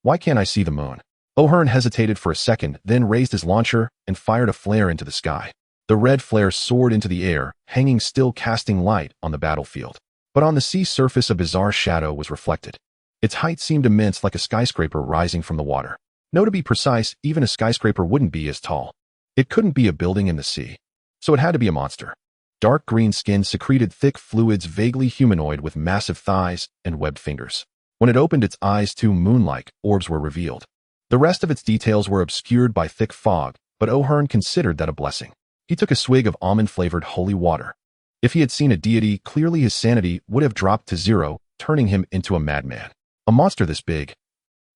Why can't I see the moon? O'Hearn hesitated for a second, then raised his launcher and fired a flare into the sky. The red flare soared into the air, hanging still, casting light on the battlefield. But on the sea surface a bizarre shadow was reflected. Its height seemed immense, like a skyscraper rising from the water. No, to be precise, even a skyscraper wouldn't be as tall. It couldn't be a building in the sea. So it had to be a monster. Dark green skin secreted thick fluids, vaguely humanoid with massive thighs and webbed fingers. When it opened its eyes, two moon-like orbs were revealed. The rest of its details were obscured by thick fog, but O'Hearn considered that a blessing. He took a swig of almond-flavored holy water. If he had seen a deity, clearly his sanity would have dropped to zero, turning him into a madman. A monster this big.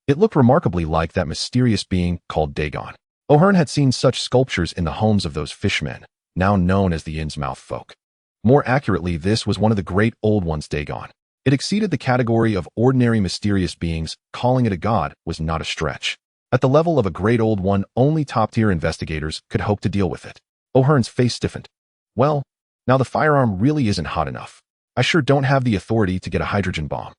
It looked remarkably like that mysterious being called Dagon. O'Hearn had seen such sculptures in the homes of those fishmen, now known as the Innsmouth folk. More accurately, this was one of the great old ones, Dagon. It exceeded the category of ordinary mysterious beings. Calling it a god was not a stretch. At the level of a great old one, only top-tier investigators could hope to deal with it. O'Hearn's face stiffened. Well, now the firearm really isn't hot enough. I sure don't have the authority to get a hydrogen bomb.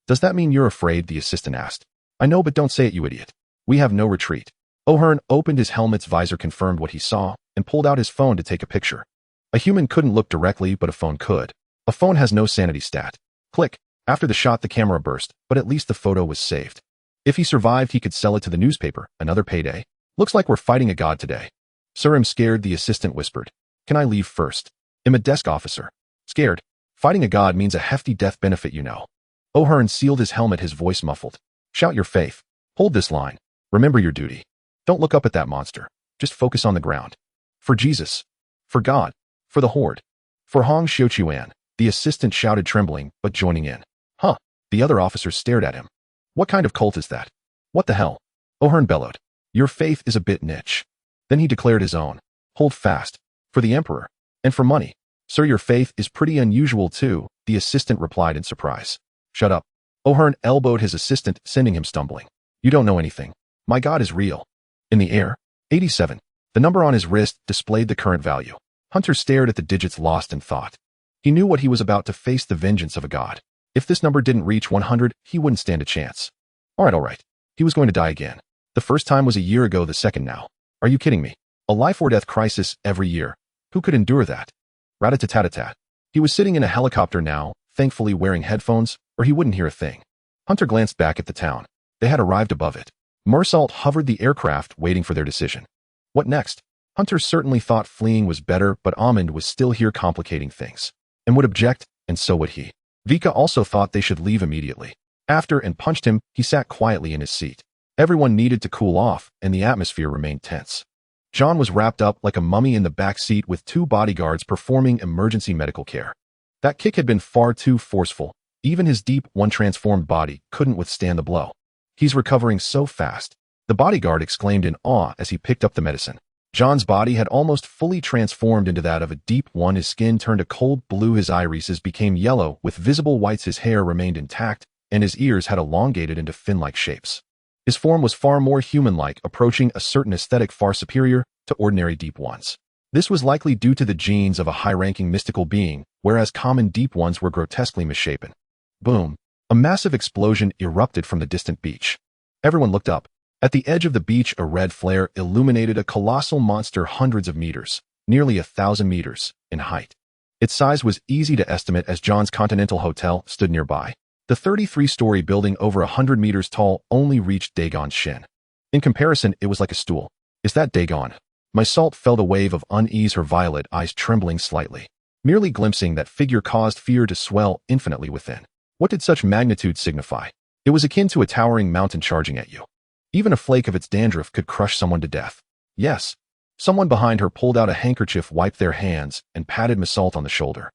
Does that mean you're afraid? The assistant asked. I know, but don't say it, you idiot. We have no retreat. O'Hearn opened his helmet's visor, confirmed what he saw, and pulled out his phone to take a picture. A human couldn't look directly, but a phone could. A phone has no sanity stat. Click. After the shot, the camera burst, but at least the photo was saved. If he survived, he could sell it to the newspaper. Another payday. Looks like we're fighting a god today. Sir, I'm scared, the assistant whispered. Can I leave first? I'm a desk officer. Scared? Fighting a god means a hefty death benefit, you know. O'Hearn sealed his helmet, his voice muffled. Shout your faith. Hold this line. Remember your duty. Don't look up at that monster. Just focus on the ground. For Jesus. For God. For the Horde. For Hong Xiuchuan, the assistant shouted, trembling, but joining in. Huh. The other officers stared at him. What kind of cult is that? What the hell? O'Hearn bellowed. Your faith is a bit niche. Then he declared his own. Hold fast. For the Emperor. And for money. Sir, your faith is pretty unusual too, the assistant replied in surprise. Shut up. O'Hearn elbowed his assistant, sending him stumbling. You don't know anything. My God is real. In the air. 87. The number on his wrist displayed the current value. Hunter stared at the digits, lost in thought. He knew what he was about to face, the vengeance of a god. If this number didn't reach 100, he wouldn't stand a chance. All right. He was going to die again. The first time was a year ago, the second now. Are you kidding me? A life or death crisis every year. Who could endure that? Rat-a-tat-tat-tat. He was sitting in a helicopter now, thankfully wearing headphones, or he wouldn't hear a thing. Hunter glanced back at the town. They had arrived above it. Mersault hovered the aircraft, waiting for their decision. What next? Hunter certainly thought fleeing was better, but Amund was still here, complicating things. And would object, and so would he. Vika also thought they should leave immediately. After and punched him, he sat quietly in his seat. Everyone needed to cool off, and the atmosphere remained tense. John was wrapped up like a mummy in the back seat with two bodyguards performing emergency medical care. That kick had been far too forceful. Even his deep, one-transformed body couldn't withstand the blow. He's recovering so fast. The bodyguard exclaimed in awe as he picked up the medicine. John's body had almost fully transformed into that of a deep one. His skin turned a cold blue, his irises became yellow with visible whites, his hair remained intact, and his ears had elongated into fin-like shapes. His form was far more human-like, approaching a certain aesthetic far superior to ordinary deep ones. This was likely due to the genes of a high-ranking mystical being, whereas common deep ones were grotesquely misshapen. Boom! A massive explosion erupted from the distant beach. Everyone looked up. At the edge of the beach, a red flare illuminated a colossal monster hundreds of meters, nearly 1,000 meters, in height. Its size was easy to estimate as John's Continental Hotel stood nearby. The 33-story building, over 100 meters tall, only reached Dagon's shin. In comparison, it was like a stool. Is that Dagon? Mysalt felt a wave of unease, her violet eyes trembling slightly. Merely glimpsing that figure caused fear to swell infinitely within. What did such magnitude signify? It was akin to a towering mountain charging at you. Even a flake of its dandruff could crush someone to death. Yes. Someone behind her pulled out a handkerchief, wiped their hands, and patted Mysalt on the shoulder.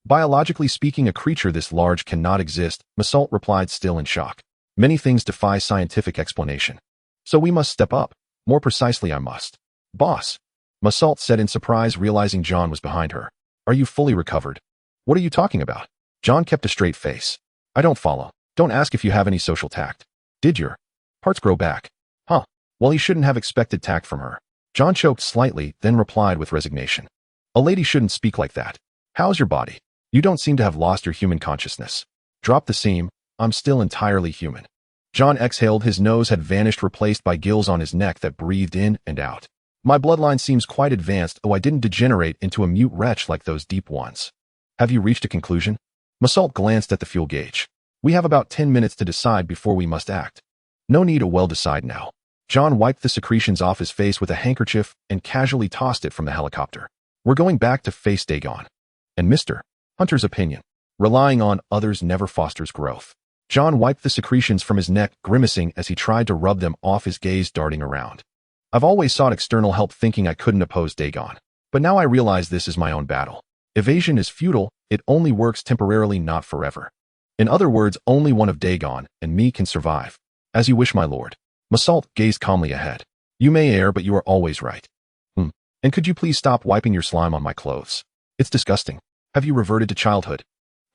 Biologically speaking, a creature this large cannot exist, Mysalt replied, still in shock. Many things defy scientific explanation. So we must step up. More precisely, I must. Boss. Mysalt said in surprise, realizing John was behind her. Are you fully recovered? What are you talking about? John kept a straight face. I don't follow. Don't ask if you have any social tact. Did your parts grow back? Huh. Well, he shouldn't have expected tact from her. John choked slightly, then replied with resignation. A lady shouldn't speak like that. How's your body? You don't seem to have lost your human consciousness. Drop the seam. I'm still entirely human. John exhaled. His nose had vanished, replaced by gills on his neck that breathed in and out. My bloodline seems quite advanced, though I didn't degenerate into a mute wretch like those deep ones. Have you reached a conclusion? Mysalt glanced at the fuel gauge. We have about 10 minutes to decide before we must act. No need to well decide now. John wiped the secretions off his face with a handkerchief and casually tossed it from the helicopter. We're going back to face Dagon. And Mr. Hunter's opinion. Relying on others never fosters growth. John wiped the secretions from his neck, grimacing as he tried to rub them off, his gaze darting around. I've always sought external help, thinking I couldn't oppose Dagon. But now I realize this is my own battle. Evasion is futile, it only works temporarily, not forever. In other words, only one of Dagon and me can survive. As you wish, my lord. Mysalt gazed calmly ahead. You may err, but you are always right. And could you please stop wiping your slime on my clothes? It's disgusting. Have you reverted to childhood?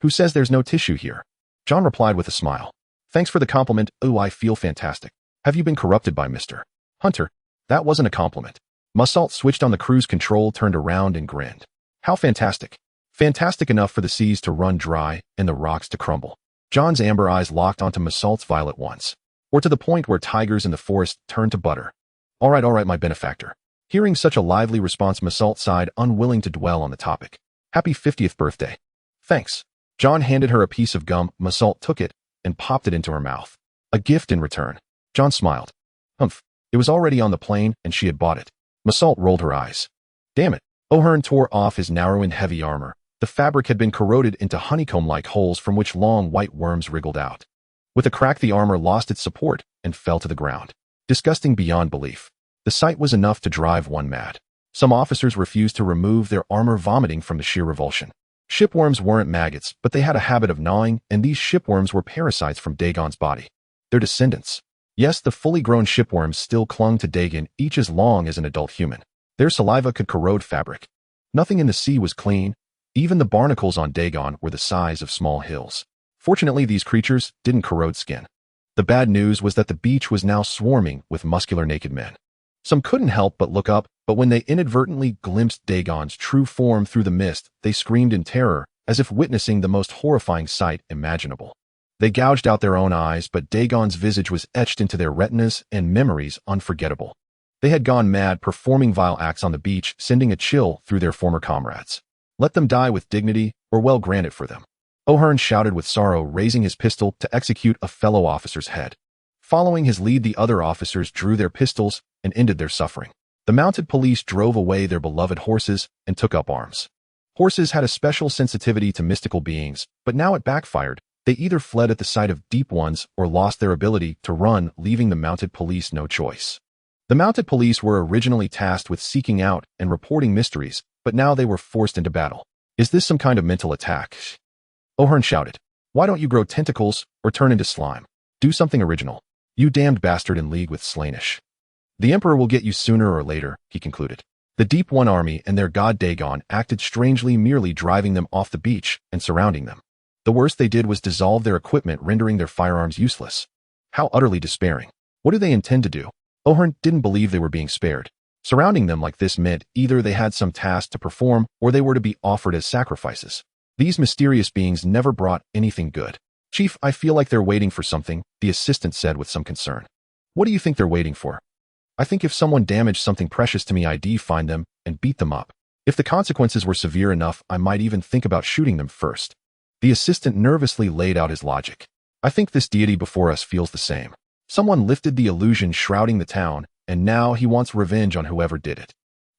Who says there's no tissue here? John replied with a smile. Thanks for the compliment. Oh, I feel fantastic. Have you been corrupted by Mr. Hunter? That wasn't a compliment. Mysalt switched on the cruise control, turned around and grinned. How fantastic. Fantastic enough for the seas to run dry and the rocks to crumble. John's amber eyes locked onto Mysalt's violet ones. Or to the point where tigers in the forest turned to butter. All right, my benefactor. Hearing such a lively response, Mysalt sighed, unwilling to dwell on the topic. Happy 50th birthday. Thanks. John handed her a piece of gum. Mysalt took it and popped it into her mouth. A gift in return. John smiled. Humph. It was already on the plane and she had bought it. Mysalt rolled her eyes. Damn it. O'Hearn tore off his narrow and heavy armor. The fabric had been corroded into honeycomb-like holes from which long white worms wriggled out. With a crack, the armor lost its support and fell to the ground. Disgusting beyond belief. The sight was enough to drive one mad. Some officers refused to remove their armor, vomiting from the sheer revulsion. Shipworms weren't maggots, but they had a habit of gnawing, and these shipworms were parasites from Dagon's body. Their descendants. Yes, the fully grown shipworms still clung to Dagon, each as long as an adult human. Their saliva could corrode fabric. Nothing in the sea was clean. Even the barnacles on Dagon were the size of small hills. Fortunately, these creatures didn't corrode skin. The bad news was that the beach was now swarming with muscular naked men. Some couldn't help but look up, but when they inadvertently glimpsed Dagon's true form through the mist, they screamed in terror, as if witnessing the most horrifying sight imaginable. They gouged out their own eyes, but Dagon's visage was etched into their retinas and memories unforgettable. They had gone mad, performing vile acts on the beach, sending a chill through their former comrades. Let them die with dignity, or well grant it for them. O'Hearn shouted with sorrow, raising his pistol to execute a fellow officer's head. Following his lead, the other officers drew their pistols and ended their suffering. The mounted police drove away their beloved horses and took up arms. Horses had a special sensitivity to mystical beings, but now it backfired. They either fled at the sight of deep ones or lost their ability to run, leaving the mounted police no choice. The mounted police were originally tasked with seeking out and reporting mysteries, but now they were forced into battle. Is this some kind of mental attack? O'Hearn shouted. Why don't you grow tentacles or turn into slime? Do something original. You damned bastard in league with Slaanesh. The Emperor will get you sooner or later, he concluded. The Deep One army and their god Dagon acted strangely, merely driving them off the beach and surrounding them. The worst they did was dissolve their equipment, rendering their firearms useless. How utterly despairing. What do they intend to do? O'Hearn didn't believe they were being spared. Surrounding them like this meant either they had some task to perform or they were to be offered as sacrifices. These mysterious beings never brought anything good. Chief, I feel like they're waiting for something, the assistant said with some concern. What do you think they're waiting for? I think if someone damaged something precious to me, I'd find them and beat them up. If the consequences were severe enough, I might even think about shooting them first. The assistant nervously laid out his logic. I think this deity before us feels the same. Someone lifted the illusion shrouding the town, and now he wants revenge on whoever did it.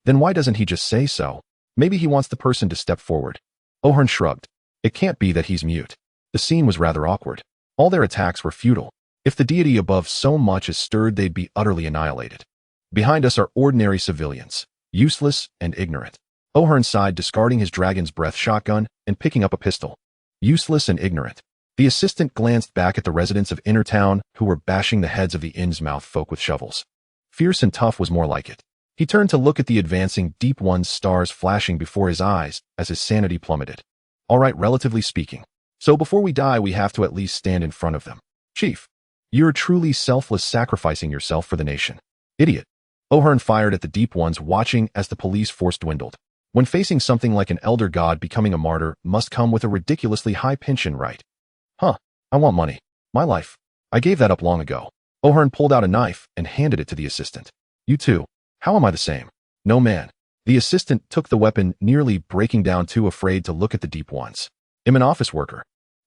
Then why doesn't he just say so? Maybe he wants the person to step forward. O'Hearn shrugged. It can't be that he's mute. The scene was rather awkward. All their attacks were futile. If the deity above so much as stirred, they'd be utterly annihilated. Behind us are ordinary civilians, useless and ignorant. O'Hearn sighed, discarding his dragon's breath shotgun and picking up a pistol. Useless and ignorant. The assistant glanced back at the residents of Inner Town who were bashing the heads of the Innsmouth folk with shovels. Fierce and tough was more like it. He turned to look at the advancing Deep One's stars flashing before his eyes as his sanity plummeted. All right, relatively speaking. So before we die, we have to at least stand in front of them. Chief, you're truly selfless, sacrificing yourself for the nation. Idiot. O'Hearn fired at the Deep Ones, watching as the police force dwindled. When facing something like an elder god, becoming a martyr must come with a ridiculously high pension, right? Huh, I want money. My life. I gave that up long ago. O'Hearn pulled out a knife and handed it to the assistant. You too. How am I the same? No, man. The assistant took the weapon, nearly breaking down, too afraid to look at the Deep Ones. I'm an office worker.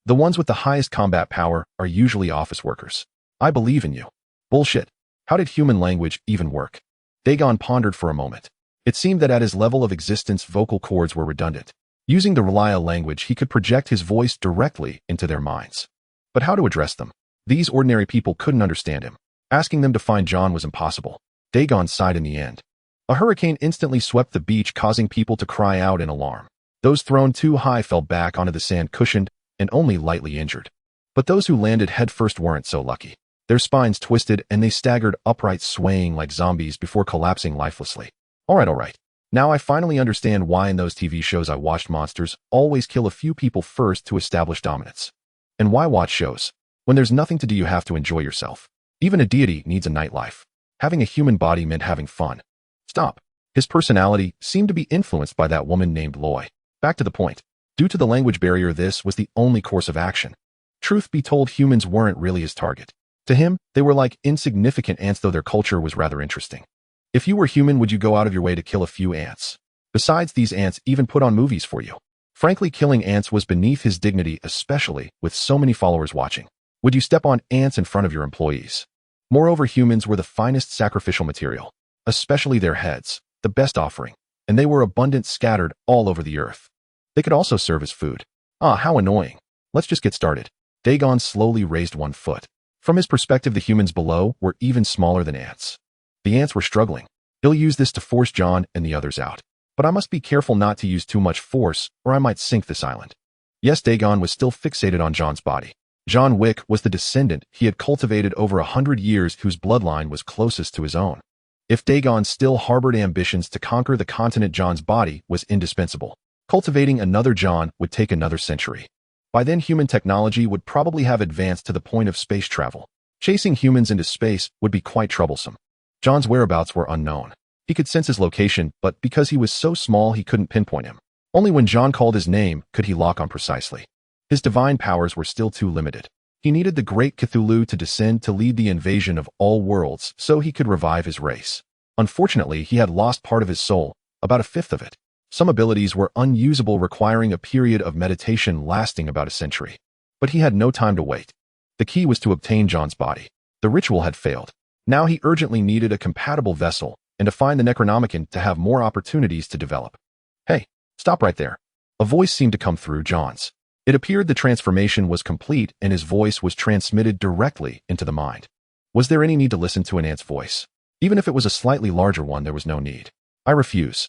The ones with the highest combat power are usually office workers. I believe in you. Bullshit. How did human language even work? Dagon pondered for a moment. It seemed that at his level of existence, vocal cords were redundant. Using the Relia language, he could project his voice directly into their minds. But how to address them? These ordinary people couldn't understand him. Asking them to find John was impossible. Dagon sighed in the end. A hurricane instantly swept the beach, causing people to cry out in alarm. Those thrown too high fell back onto the sand, cushioned and only lightly injured. But those who landed headfirst weren't so lucky. Their spines twisted and they staggered upright, swaying like zombies before collapsing lifelessly. All right. Now I finally understand why in those TV shows I watched monsters always kill a few people first to establish dominance. And why watch shows? When there's nothing to do, you have to enjoy yourself. Even a deity needs a nightlife. Having a human body meant having fun. Stop. His personality seemed to be influenced by that woman named Loy. Back to the point. Due to the language barrier, this was the only course of action. Truth be told, humans weren't really his target. To him, they were like insignificant ants, though their culture was rather interesting. If you were human, would you go out of your way to kill a few ants? Besides, these ants even put on movies for you. Frankly, killing ants was beneath his dignity, especially with so many followers watching. Would you step on ants in front of your employees? Moreover, humans were the finest sacrificial material, especially their heads, the best offering, and they were abundant, scattered all over the earth. They could also serve as food. Ah, how annoying. Let's just get started. Dagon slowly raised one foot. From his perspective, the humans below were even smaller than ants. The ants were struggling. He'll use this to force John and the others out. But I must be careful not to use too much force, or I might sink this island. Yes, Dagon was still fixated on John's body. John Wick was the descendant he had cultivated over 100 years, whose bloodline was closest to his own. If Dagon still harbored ambitions to conquer the continent, John's body was indispensable. Cultivating another John would take another century. By then, human technology would probably have advanced to the point of space travel. Chasing humans into space would be quite troublesome. John's whereabouts were unknown. He could sense his location, but because he was so small, he couldn't pinpoint him. Only when John called his name could he lock on precisely. His divine powers were still too limited. He needed the great Cthulhu to descend to lead the invasion of all worlds so he could revive his race. Unfortunately, he had lost part of his soul, about a fifth of it. Some abilities were unusable, requiring a period of meditation lasting about a century. But he had no time to wait. The key was to obtain John's body. The ritual had failed. Now he urgently needed a compatible vessel and to find the Necronomicon to have more opportunities to develop. Hey, stop right there. A voice seemed to come through John's. It appeared the transformation was complete and his voice was transmitted directly into the mind. Was there any need to listen to an ant's voice? Even if it was a slightly larger one, there was no need. I refuse.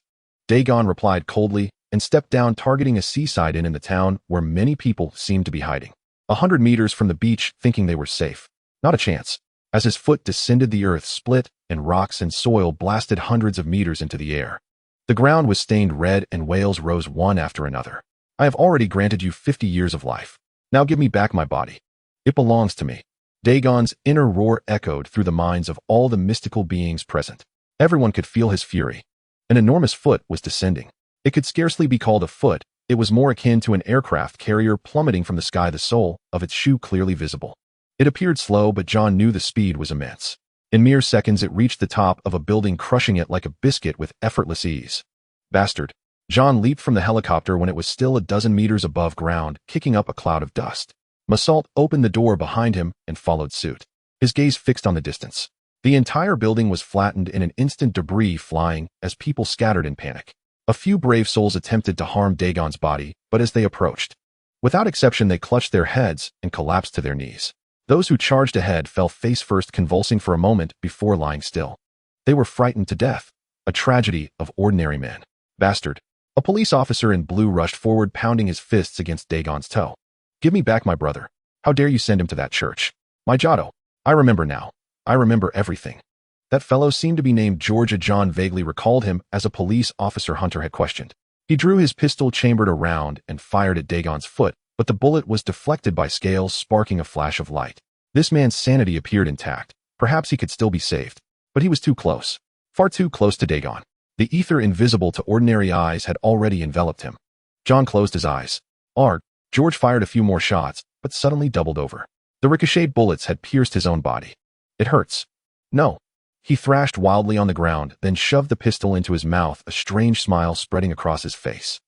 Dagon replied coldly and stepped down, targeting a seaside inn in the town where many people seemed to be hiding. 100 meters from the beach, thinking they were safe. Not a chance. As his foot descended, the earth split and rocks and soil blasted hundreds of meters into the air. The ground was stained red and wails rose one after another. I have already granted you 50 years of life. Now give me back my body. It belongs to me. Dagon's inner roar echoed through the minds of all the mystical beings present. Everyone could feel his fury. An enormous foot was descending. It could scarcely be called a foot. It was more akin to an aircraft carrier plummeting from the sky, the sole of its shoe clearly visible. It appeared slow, but John knew the speed was immense. In mere seconds it reached the top of a building, crushing it like a biscuit with effortless ease. Bastard. John leaped from the helicopter when it was still a dozen meters above ground, kicking up a cloud of dust. Massault opened the door behind him and followed suit. His gaze fixed on the distance. The entire building was flattened in an instant, debris flying as people scattered in panic. A few brave souls attempted to harm Dagon's body, but as they approached, without exception, they clutched their heads and collapsed to their knees. Those who charged ahead fell face first, convulsing for a moment before lying still. They were frightened to death. A tragedy of ordinary men. Bastard. A police officer in blue rushed forward, pounding his fists against Dagon's toe. Give me back my brother. How dare you send him to that church? My Giotto. I remember now. I remember everything. That fellow seemed to be named Georgia. John vaguely recalled him as a police officer Hunter had questioned. He drew his pistol chambered around and fired at Dagon's foot, but the bullet was deflected by scales, sparking a flash of light. This man's sanity appeared intact. Perhaps he could still be saved. But he was too close. Far too close to Dagon. The ether, invisible to ordinary eyes, had already enveloped him. John closed his eyes. George fired a few more shots, but suddenly doubled over. The ricocheted bullets had pierced his own body. It hurts. No. He thrashed wildly on the ground, then shoved the pistol into his mouth, a strange smile spreading across his face.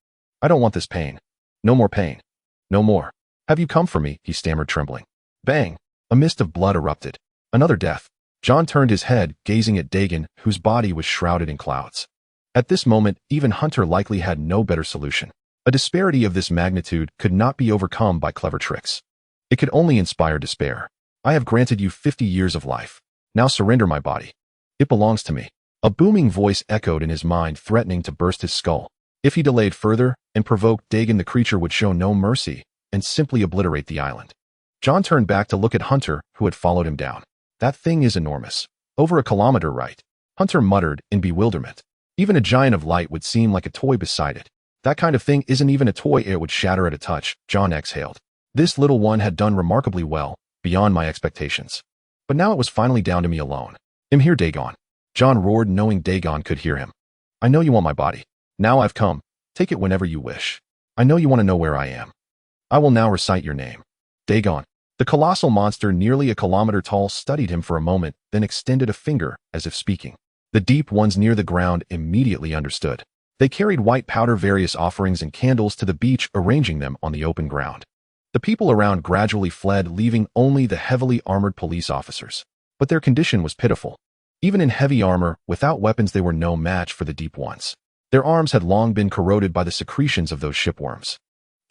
I don't want this pain. No more pain. No more. Have you come for me? He stammered, trembling. Bang! A mist of blood erupted. Another death. John turned his head, gazing at Dagon, whose body was shrouded in clouds. At this moment, even Hunter likely had no better solution. A disparity of this magnitude could not be overcome by clever tricks. It could only inspire despair. I have granted you 50 years of life. Now surrender my body. It belongs to me. A booming voice echoed in his mind, threatening to burst his skull. If he delayed further and provoked Dagon, the creature would show no mercy and simply obliterate the island. John turned back to look at Hunter, who had followed him down. That thing is enormous. Over a kilometer, right? Hunter muttered in bewilderment. Even a giant of light would seem like a toy beside it. That kind of thing isn't even a toy. It would shatter at a touch. John exhaled. This little one had done remarkably well, beyond my expectations. But now it was finally down to me alone. I'm here, Dagon. John roared, knowing Dagon could hear him. I know you want my body. Now I've come. Take it whenever you wish. I know you want to know where I am. I will now recite your name. Dagon. The colossal monster, nearly a kilometer tall, studied him for a moment, then extended a finger, as if speaking. The deep ones near the ground immediately understood. They carried white powder, various offerings, and candles to the beach, arranging them on the open ground. The people around gradually fled, leaving only the heavily armored police officers. But their condition was pitiful. Even in heavy armor, without weapons, they were no match for the deep ones. Their arms had long been corroded by the secretions of those shipworms.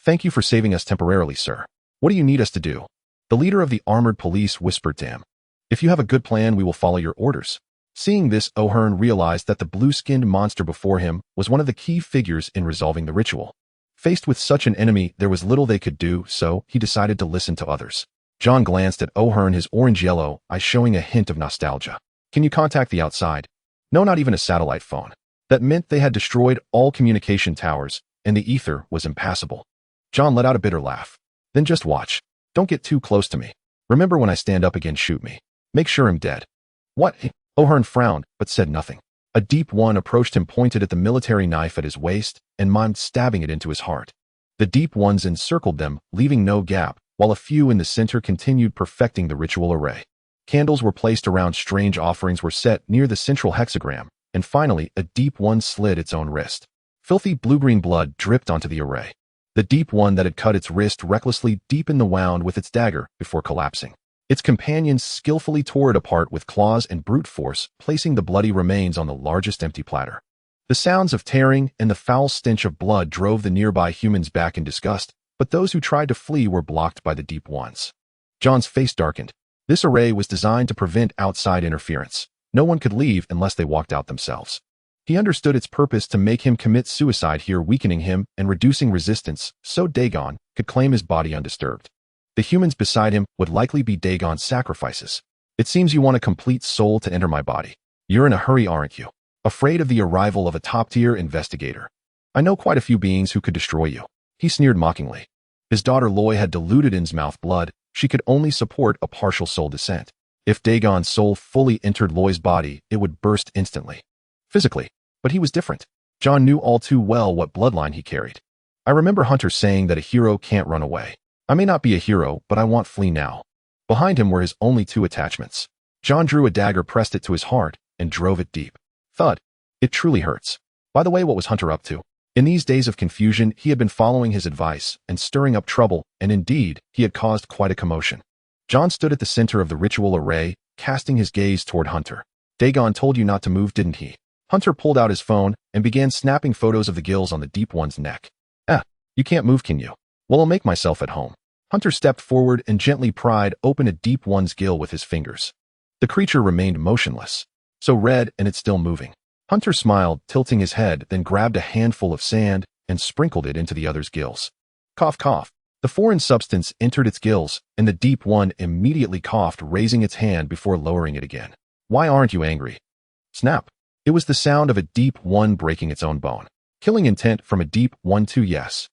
Thank you for saving us temporarily, sir. What do you need us to do? The leader of the armored police whispered to him. If you have a good plan, we will follow your orders. Seeing this, O'Hearn realized that the blue-skinned monster before him was one of the key figures in resolving the ritual. Faced with such an enemy, there was little they could do, so he decided to listen to others. John glanced at O'Hearn, his orange-yellow eyes showing a hint of nostalgia. Can you contact the outside? No, not even a satellite phone. That meant they had destroyed all communication towers, and the ether was impassable. John let out a bitter laugh. Then just watch. Don't get too close to me. Remember, when I stand up again, shoot me. Make sure I'm dead. What? O'Hearn frowned, but said nothing. A deep one approached him, pointed at the military knife at his waist, and mimed stabbing it into his heart. The deep ones encircled them, leaving no gap, while a few in the center continued perfecting the ritual array. Candles were placed around, strange offerings were set near the central hexagram, and finally a deep one slid its own wrist. Filthy blue-green blood dripped onto the array. The deep one that had cut its wrist recklessly deepened the wound with its dagger before collapsing. Its companions skillfully tore it apart with claws and brute force, placing the bloody remains on the largest empty platter. The sounds of tearing and the foul stench of blood drove the nearby humans back in disgust, but those who tried to flee were blocked by the deep ones. John's face darkened. This array was designed to prevent outside interference. No one could leave unless they walked out themselves. He understood its purpose to make him commit suicide here, weakening him and reducing resistance, so Dagon could claim his body undisturbed. The humans beside him would likely be Dagon's sacrifices. It seems you want a complete soul to enter my body. You're in a hurry, aren't you? afraid of the arrival of a top-tier investigator. I know quite a few beings who could destroy you. He sneered mockingly. His daughter Loy had diluted Innsmouth blood. She could only support a partial soul descent. If Dagon's soul fully entered Loy's body, it would burst instantly. Physically. But he was different. John knew all too well what bloodline he carried. I remember Hunter saying that a hero can't run away. I may not be a hero, but I won't flee now. Behind him were his only two attachments. John drew a dagger, pressed it to his heart, and drove it deep. Thud. It truly hurts. By the way, what was Hunter up to? In these days of confusion, he had been following his advice and stirring up trouble, and indeed, he had caused quite a commotion. John stood at the center of the ritual array, casting his gaze toward Hunter. Dagon told you not to move, didn't he? Hunter pulled out his phone and began snapping photos of the gills on the Deep One's neck. You can't move, can you? Well, I'll make myself at home. Hunter stepped forward and gently pried open a Deep One's gill with his fingers. The creature remained motionless. So red, and it's still moving. Hunter smiled, tilting his head, then grabbed a handful of sand and sprinkled it into the other's gills. Cough, cough. The foreign substance entered its gills, and the Deep One immediately coughed, raising its hand before lowering it again. Why aren't you angry? Snap. It was the sound of a Deep One breaking its own bone. Killing intent from a Deep One too, yes.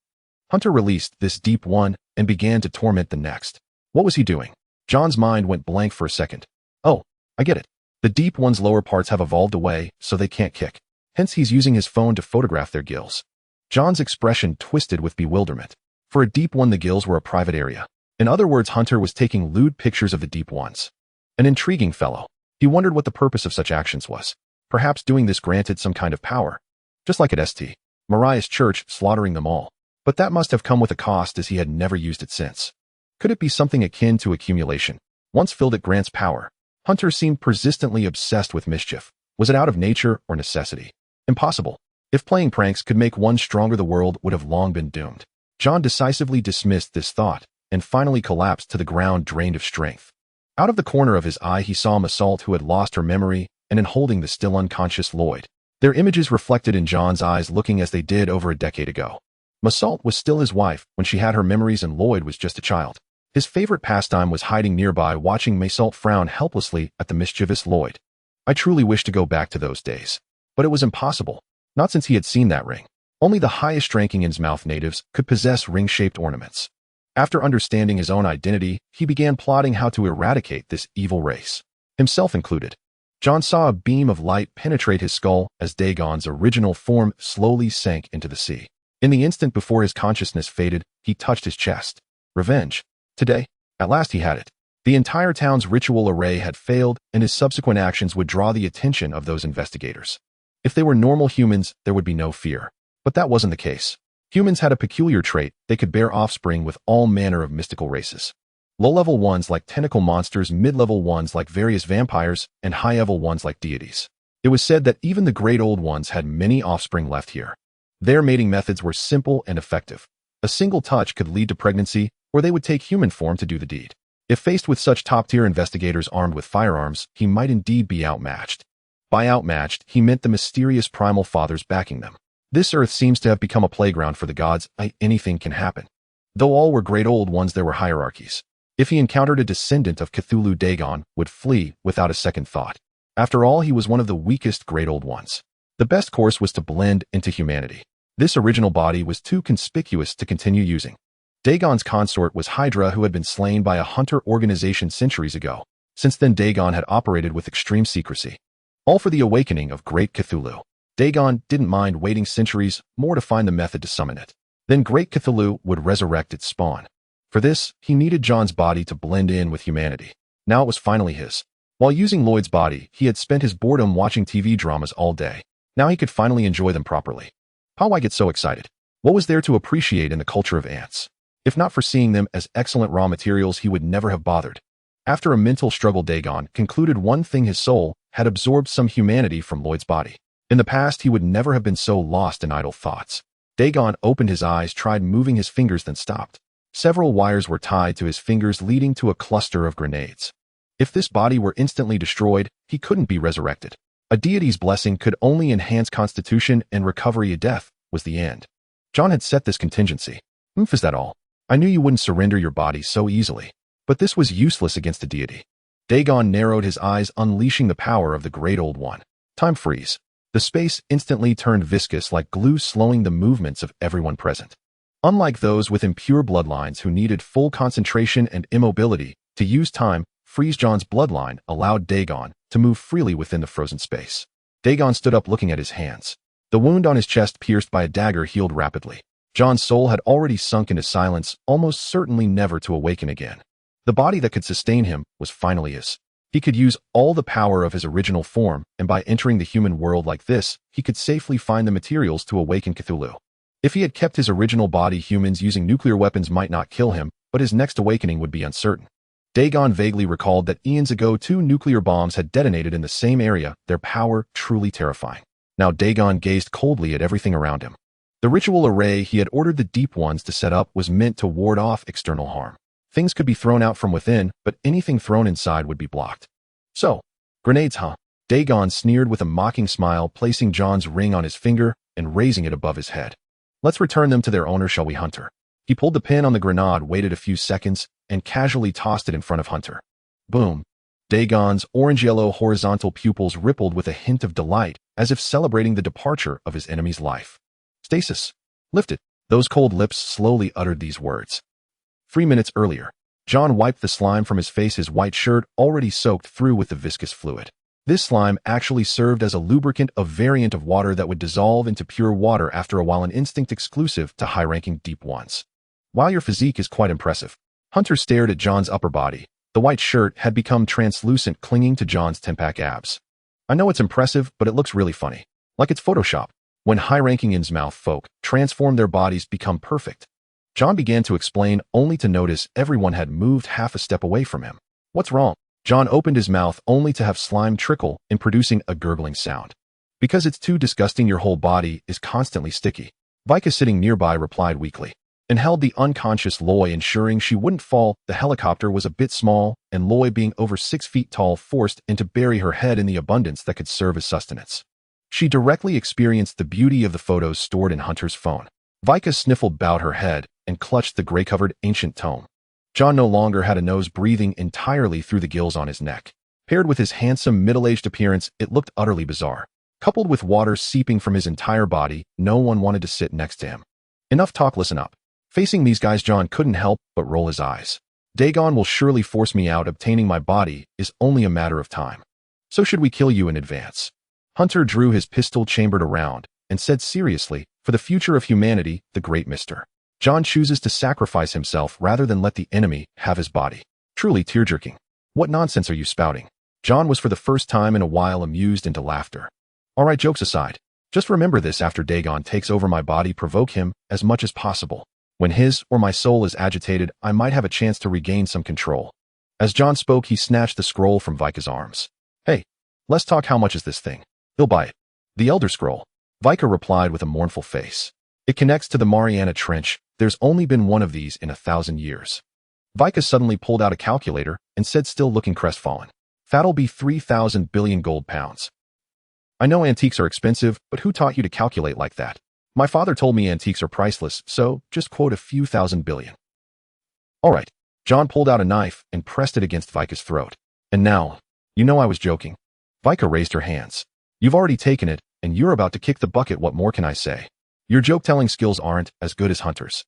Hunter released this Deep One and began to torment the next. What was he doing? John's mind went blank for a second. Oh, I get it. The Deep One's lower parts have evolved away, so they can't kick. Hence he's using his phone to photograph their gills. John's expression twisted with bewilderment. For a Deep One, the gills were a private area. In other words, Hunter was taking lewd pictures of the Deep Ones. An intriguing fellow. He wondered what the purpose of such actions was. Perhaps doing this granted some kind of power. Just like at St. Mariah's Church, slaughtering them all. But that must have come with a cost, as he had never used it since. Could it be something akin to accumulation? Once filled, it grants power. Hunter seemed persistently obsessed with mischief. Was it out of nature or necessity? Impossible. If playing pranks could make one stronger, the world would have long been doomed. John decisively dismissed this thought and finally collapsed to the ground, drained of strength. Out of the corner of his eye, he saw Massault, who had lost her memory, and in holding the still unconscious Lloyd. Their images reflected in John's eyes, looking as they did over a decade ago. Massault was still his wife when she had her memories, and Lloyd was just a child. His favorite pastime was hiding nearby, watching Massault frown helplessly at the mischievous Lloyd. I truly wish to go back to those days. But it was impossible. Not since he had seen that ring. Only the highest-ranking Innsmouth natives could possess ring-shaped ornaments. After understanding his own identity, he began plotting how to eradicate this evil race, himself included. John saw a beam of light penetrate his skull as Dagon's original form slowly sank into the sea. In the instant before his consciousness faded, he touched his chest. Revenge. Today, at last he had it. The entire town's ritual array had failed, and his subsequent actions would draw the attention of those investigators. If they were normal humans, there would be no fear. But that wasn't the case. Humans had a peculiar trait: they could bear offspring with all manner of mystical races. Low-level ones like tentacle monsters, mid-level ones like various vampires, and high-level ones like deities. It was said that even the great old ones had many offspring left here. Their mating methods were simple and effective. A single touch could lead to pregnancy, or they would take human form to do the deed. If faced with such top-tier investigators armed with firearms, he might indeed be outmatched. By outmatched, he meant the mysterious primal fathers backing them. This earth seems to have become a playground for the gods. Anything can happen. Though all were great old ones, there were hierarchies. If he encountered a descendant of Cthulhu, Dagon would flee without a second thought. After all, he was one of the weakest great old ones. The best course was to blend into humanity. This original body was too conspicuous to continue using. Dagon's consort was Hydra, who had been slain by a hunter organization centuries ago. Since then, Dagon had operated with extreme secrecy. All for the awakening of great Cthulhu. Dagon didn't mind waiting centuries more to find the method to summon it. Then great Cthulhu would resurrect its spawn. For this, he needed John's body to blend in with humanity. Now it was finally his. While using Lloyd's body, he had spent his boredom watching TV dramas all day. Now he could finally enjoy them properly. How I get so excited. What was there to appreciate in the culture of ants? If not for seeing them as excellent raw materials, he would never have bothered. After a mental struggle, Dagon concluded one thing: his soul had absorbed some humanity from Lloyd's body. In the past, he would never have been so lost in idle thoughts. Dagon opened his eyes, tried moving his fingers, then stopped. Several wires were tied to his fingers, leading to a cluster of grenades. If this body were instantly destroyed, he couldn't be resurrected. A deity's blessing could only enhance constitution, and recovery. Death was the end. John had set this contingency. Is that all? I knew you wouldn't surrender your body so easily. But this was useless against a deity. Dagon narrowed his eyes, unleashing the power of the great old one. Time freeze. The space instantly turned viscous like glue, slowing the movements of everyone present. Unlike those with impure bloodlines who needed full concentration and immobility to use time, Freeze John's bloodline allowed Dagon to move freely within the frozen space. Dagon stood up looking at his hands. The wound on his chest pierced by a dagger healed rapidly. John's soul had already sunk into silence, almost certainly never to awaken again. The body that could sustain him was finally his. He could use all the power of his original form, and by entering the human world like this, he could safely find the materials to awaken Cthulhu. If he had kept his original body, humans using nuclear weapons might not kill him, but his next awakening would be uncertain. Dagon vaguely recalled that eons ago 2 nuclear bombs had detonated in the same area, their power truly terrifying. Now Dagon gazed coldly at everything around him. The ritual array he had ordered the Deep Ones to set up was meant to ward off external harm. Things could be thrown out from within, but anything thrown inside would be blocked. So, grenades, huh? Dagon sneered with a mocking smile, placing John's ring on his finger and raising it above his head. Let's return them to their owner, shall we, Hunter? He pulled the pin on the grenade, waited a few seconds, and casually tossed it in front of Hunter. Boom. Dagon's orange-yellow horizontal pupils rippled with a hint of delight, as if celebrating the departure of his enemy's life. Stasis. Lifted. Those cold lips slowly uttered these words. 3 minutes earlier, John wiped the slime from his face, his white shirt already soaked through with the viscous fluid. This slime actually served as a lubricant, a variant of water that would dissolve into pure water after a while, an instinct exclusive to high-ranking Deep Ones. While your physique is quite impressive, Hunter stared at John's upper body. The white shirt had become translucent, clinging to John's 10-pack abs. I know it's impressive, but it looks really funny. Like it's Photoshop. When high-ranking Innsmouth folk transform their bodies become perfect. John began to explain, only to notice everyone had moved half a step away from him. What's wrong? John opened his mouth only to have slime trickle in, producing a gurgling sound. Because it's too disgusting, your whole body is constantly sticky. Vika, sitting nearby, replied weakly and held the unconscious Loy, ensuring she wouldn't fall. The helicopter was a bit small, and Loy, being over 6 feet tall, forced in to bury her head in the abundance that could serve as sustenance. She directly experienced the beauty of the photos stored in Hunter's phone. Vika sniffled, bowed her head, and clutched the gray-covered ancient tome. John no longer had a nose, breathing entirely through the gills on his neck. Paired with his handsome, middle-aged appearance, it looked utterly bizarre. Coupled with water seeping from his entire body, no one wanted to sit next to him. Enough talk, listen up. Facing these guys, John couldn't help but roll his eyes. Dagon will surely force me out. Obtaining my body is only a matter of time. So should we kill you in advance? Hunter drew his pistol chambered around and said seriously, for the future of humanity, the great mister. John chooses to sacrifice himself rather than let the enemy have his body. Truly tear-jerking. What nonsense are you spouting? John was for the first time in a while amused into laughter. All right, jokes aside, just remember this: after Dagon takes over my body, provoke him as much as possible. When his or my soul is agitated, I might have a chance to regain some control. As John spoke, he snatched the scroll from Vika's arms. Hey, let's talk. How much is this thing? He'll buy it. The Elder Scroll. Vika replied with a mournful face. It connects to the Mariana Trench. There's only been one of these in 1,000 years. Vika suddenly pulled out a calculator and said, still looking crestfallen. That'll be 3,000 billion gold pounds. I know antiques are expensive, but who taught you to calculate like that? My father told me antiques are priceless, so just quote a few thousand billion. All right. John pulled out a knife and pressed it against Vika's throat. And now, you know I was joking. Vika raised her hands. You've already taken it, and you're about to kick the bucket. What more can I say? Your joke-telling skills aren't as good as Hunter's.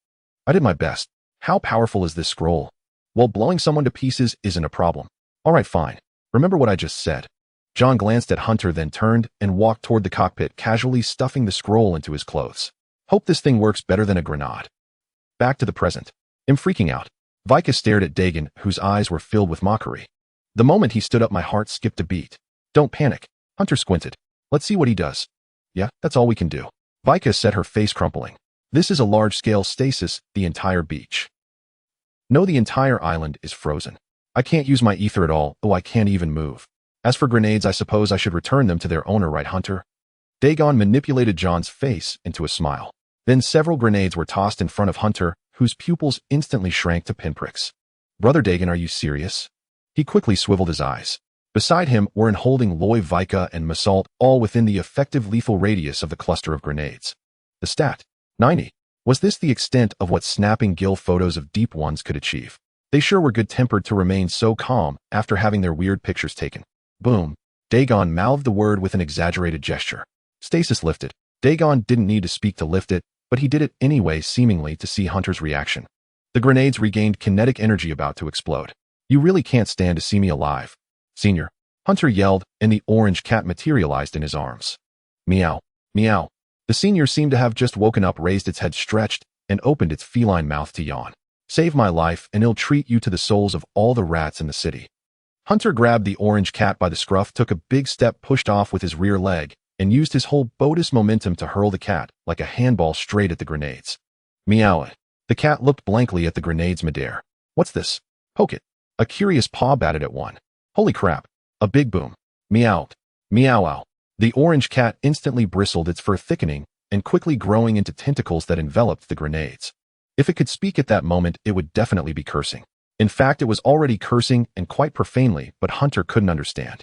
I did my best. How powerful is this scroll? Well, blowing someone to pieces isn't a problem. All right, fine. Remember what I just said. John glanced at Hunter, then turned and walked toward the cockpit, casually stuffing the scroll into his clothes. Hope this thing works better than a grenade. Back to the present. I'm freaking out. Vika stared at Dagon, whose eyes were filled with mockery. The moment he stood up, my heart skipped a beat. Don't panic. Hunter squinted. Let's see what he does. Yeah, that's all we can do. Vika said, her face crumpling. This is a large-scale stasis, the entire beach. No, the entire island is frozen. I can't use my ether at all, though I can't even move. As for grenades, I suppose I should return them to their owner, right, Hunter? Dagon manipulated John's face into a smile. Then several grenades were tossed in front of Hunter, whose pupils instantly shrank to pinpricks. Brother Dagon, are you serious? He quickly swiveled his eyes. Beside him were in holding Loy, Vika, and Masalt, all within the effective lethal radius of the cluster of grenades. The stat, 90. Was this the extent of what snapping gill photos of Deep Ones could achieve? They sure were good-tempered to remain so calm after having their weird pictures taken. Boom. Dagon mouthed the word with an exaggerated gesture. Stasis lifted. Dagon didn't need to speak to lift it, but he did it anyway, seemingly to see Hunter's reaction. The grenades regained kinetic energy about to explode. You really can't stand to see me alive, Senior. Hunter yelled, and the orange cat materialized in his arms. Meow, meow. The Senior seemed to have just woken up, raised its head, stretched, and opened its feline mouth to yawn. Save my life, and I'll treat you to the souls of all the rats in the city. Hunter grabbed the orange cat by the scruff, took a big step, pushed off with his rear leg, and used his whole botus momentum to hurl the cat like a handball straight at the grenades. Meow. The cat looked blankly at the grenades midair. What's this? Poke it. A curious paw batted at one. Holy crap. A big boom. Meow. Meow. The orange cat instantly bristled, its fur thickening and quickly growing into tentacles that enveloped the grenades. If it could speak at that moment, it would definitely be cursing. In fact, it was already cursing, and quite profanely, but Hunter couldn't understand.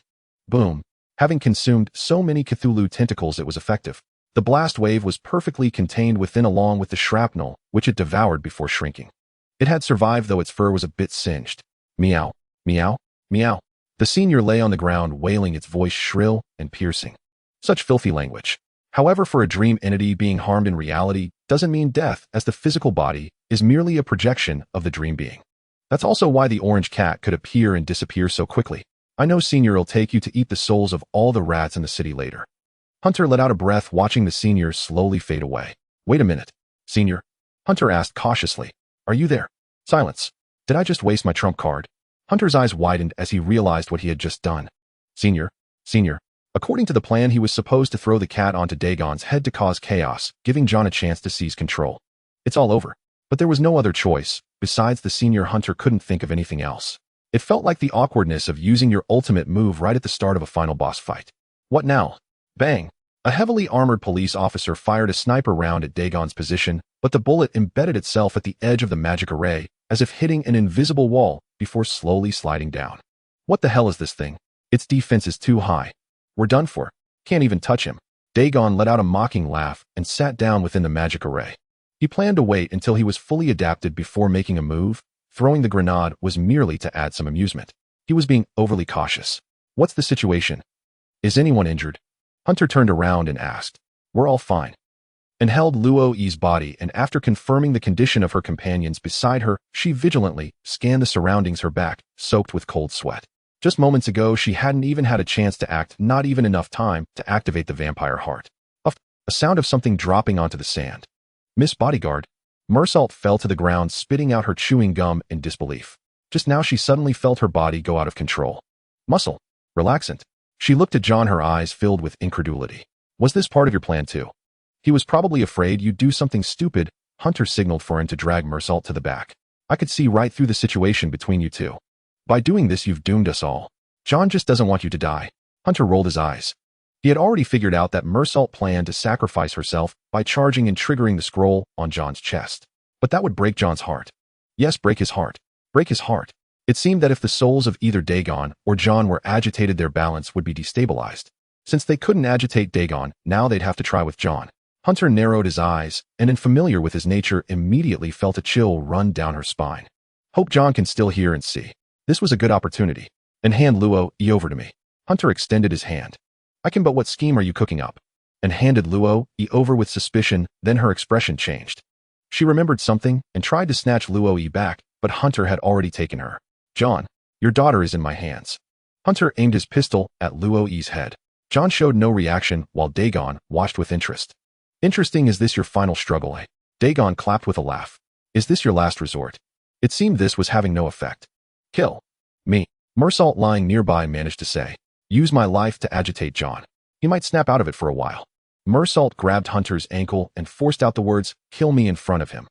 Boom. Having consumed so many Cthulhu tentacles, it was effective. The blast wave was perfectly contained within, along with the shrapnel, which it devoured before shrinking. It had survived, though its fur was a bit singed. Meow. Meow. Meow. The Senior lay on the ground, wailing, its voice shrill and piercing. Such filthy language. However, for a dream entity, being harmed in reality doesn't mean death, as the physical body is merely a projection of the dream being. That's also why the orange cat could appear and disappear so quickly. I know Senior'll take you to eat the souls of all the rats in the city later. Hunter let out a breath, watching the Senior slowly fade away. Wait a minute, Senior. Hunter asked cautiously. Are you there? Silence. Did I just waste my trump card? Hunter's eyes widened as he realized what he had just done. Senior. According to the plan, he was supposed to throw the cat onto Dagon's head to cause chaos, giving John a chance to seize control. It's all over. But there was no other choice. Besides the Senior, Hunter couldn't think of anything else. It felt like the awkwardness of using your ultimate move right at the start of a final boss fight. What now? Bang! A heavily armored police officer fired a sniper round at Dagon's position, but the bullet embedded itself at the edge of the magic array, as if hitting an invisible wall before slowly sliding down. What the hell is this thing? Its defense is too high. We're done for. Can't even touch him. Dagon let out a mocking laugh and sat down within the magic array. He planned to wait until he was fully adapted before making a move. Throwing the grenade was merely to add some amusement. He was being overly cautious. What's the situation? Is anyone injured? Hunter turned around and asked. We're all fine. And held Luo-Yi's body, and after confirming the condition of her companions beside her, she vigilantly scanned the surroundings, her back soaked with cold sweat. Just moments ago, she hadn't even had a chance to act, not even enough time to activate the vampire heart. A sound of something dropping onto the sand. Miss Bodyguard. Mersault fell to the ground, spitting out her chewing gum in disbelief. Just now she suddenly felt her body go out of control. Muscle. Relaxant. She looked at John, her eyes filled with incredulity. Was this part of your plan too? He was probably afraid you'd do something stupid. Hunter signaled for him to drag Mersault to the back. I could see right through the situation between you two. By doing this, you've doomed us all. John just doesn't want you to die. Hunter rolled his eyes. He had already figured out that Mersault planned to sacrifice herself by charging and triggering the scroll on John's chest. But that would break John's heart. Yes, break his heart. Break his heart. It seemed that if the souls of either Dagon or John were agitated, their balance would be destabilized. Since they couldn't agitate Dagon, now they'd have to try with John. Hunter narrowed his eyes, and unfamiliar with his nature, immediately felt a chill run down her spine. Hope John can still hear and see. This was a good opportunity. And hand Luo-Yi over to me. Hunter extended his hand. I can, but what scheme are you cooking up? And handed Luo-Yi over with suspicion, then her expression changed. She remembered something and tried to snatch Luo-Yi back, but Hunter had already taken her. John, your daughter is in my hands. Hunter aimed his pistol at Luo-Yi's head. John showed no reaction, while Dagon watched with interest. Interesting. Is this your final struggle, eh? Dagon clapped with a laugh. Is this your last resort? It seemed this was having no effect. Kill me. Mersault, lying nearby, managed to say. Use my life to agitate John. He might snap out of it for a while. Mersault grabbed Hunter's ankle and forced out the words, kill me, in front of him.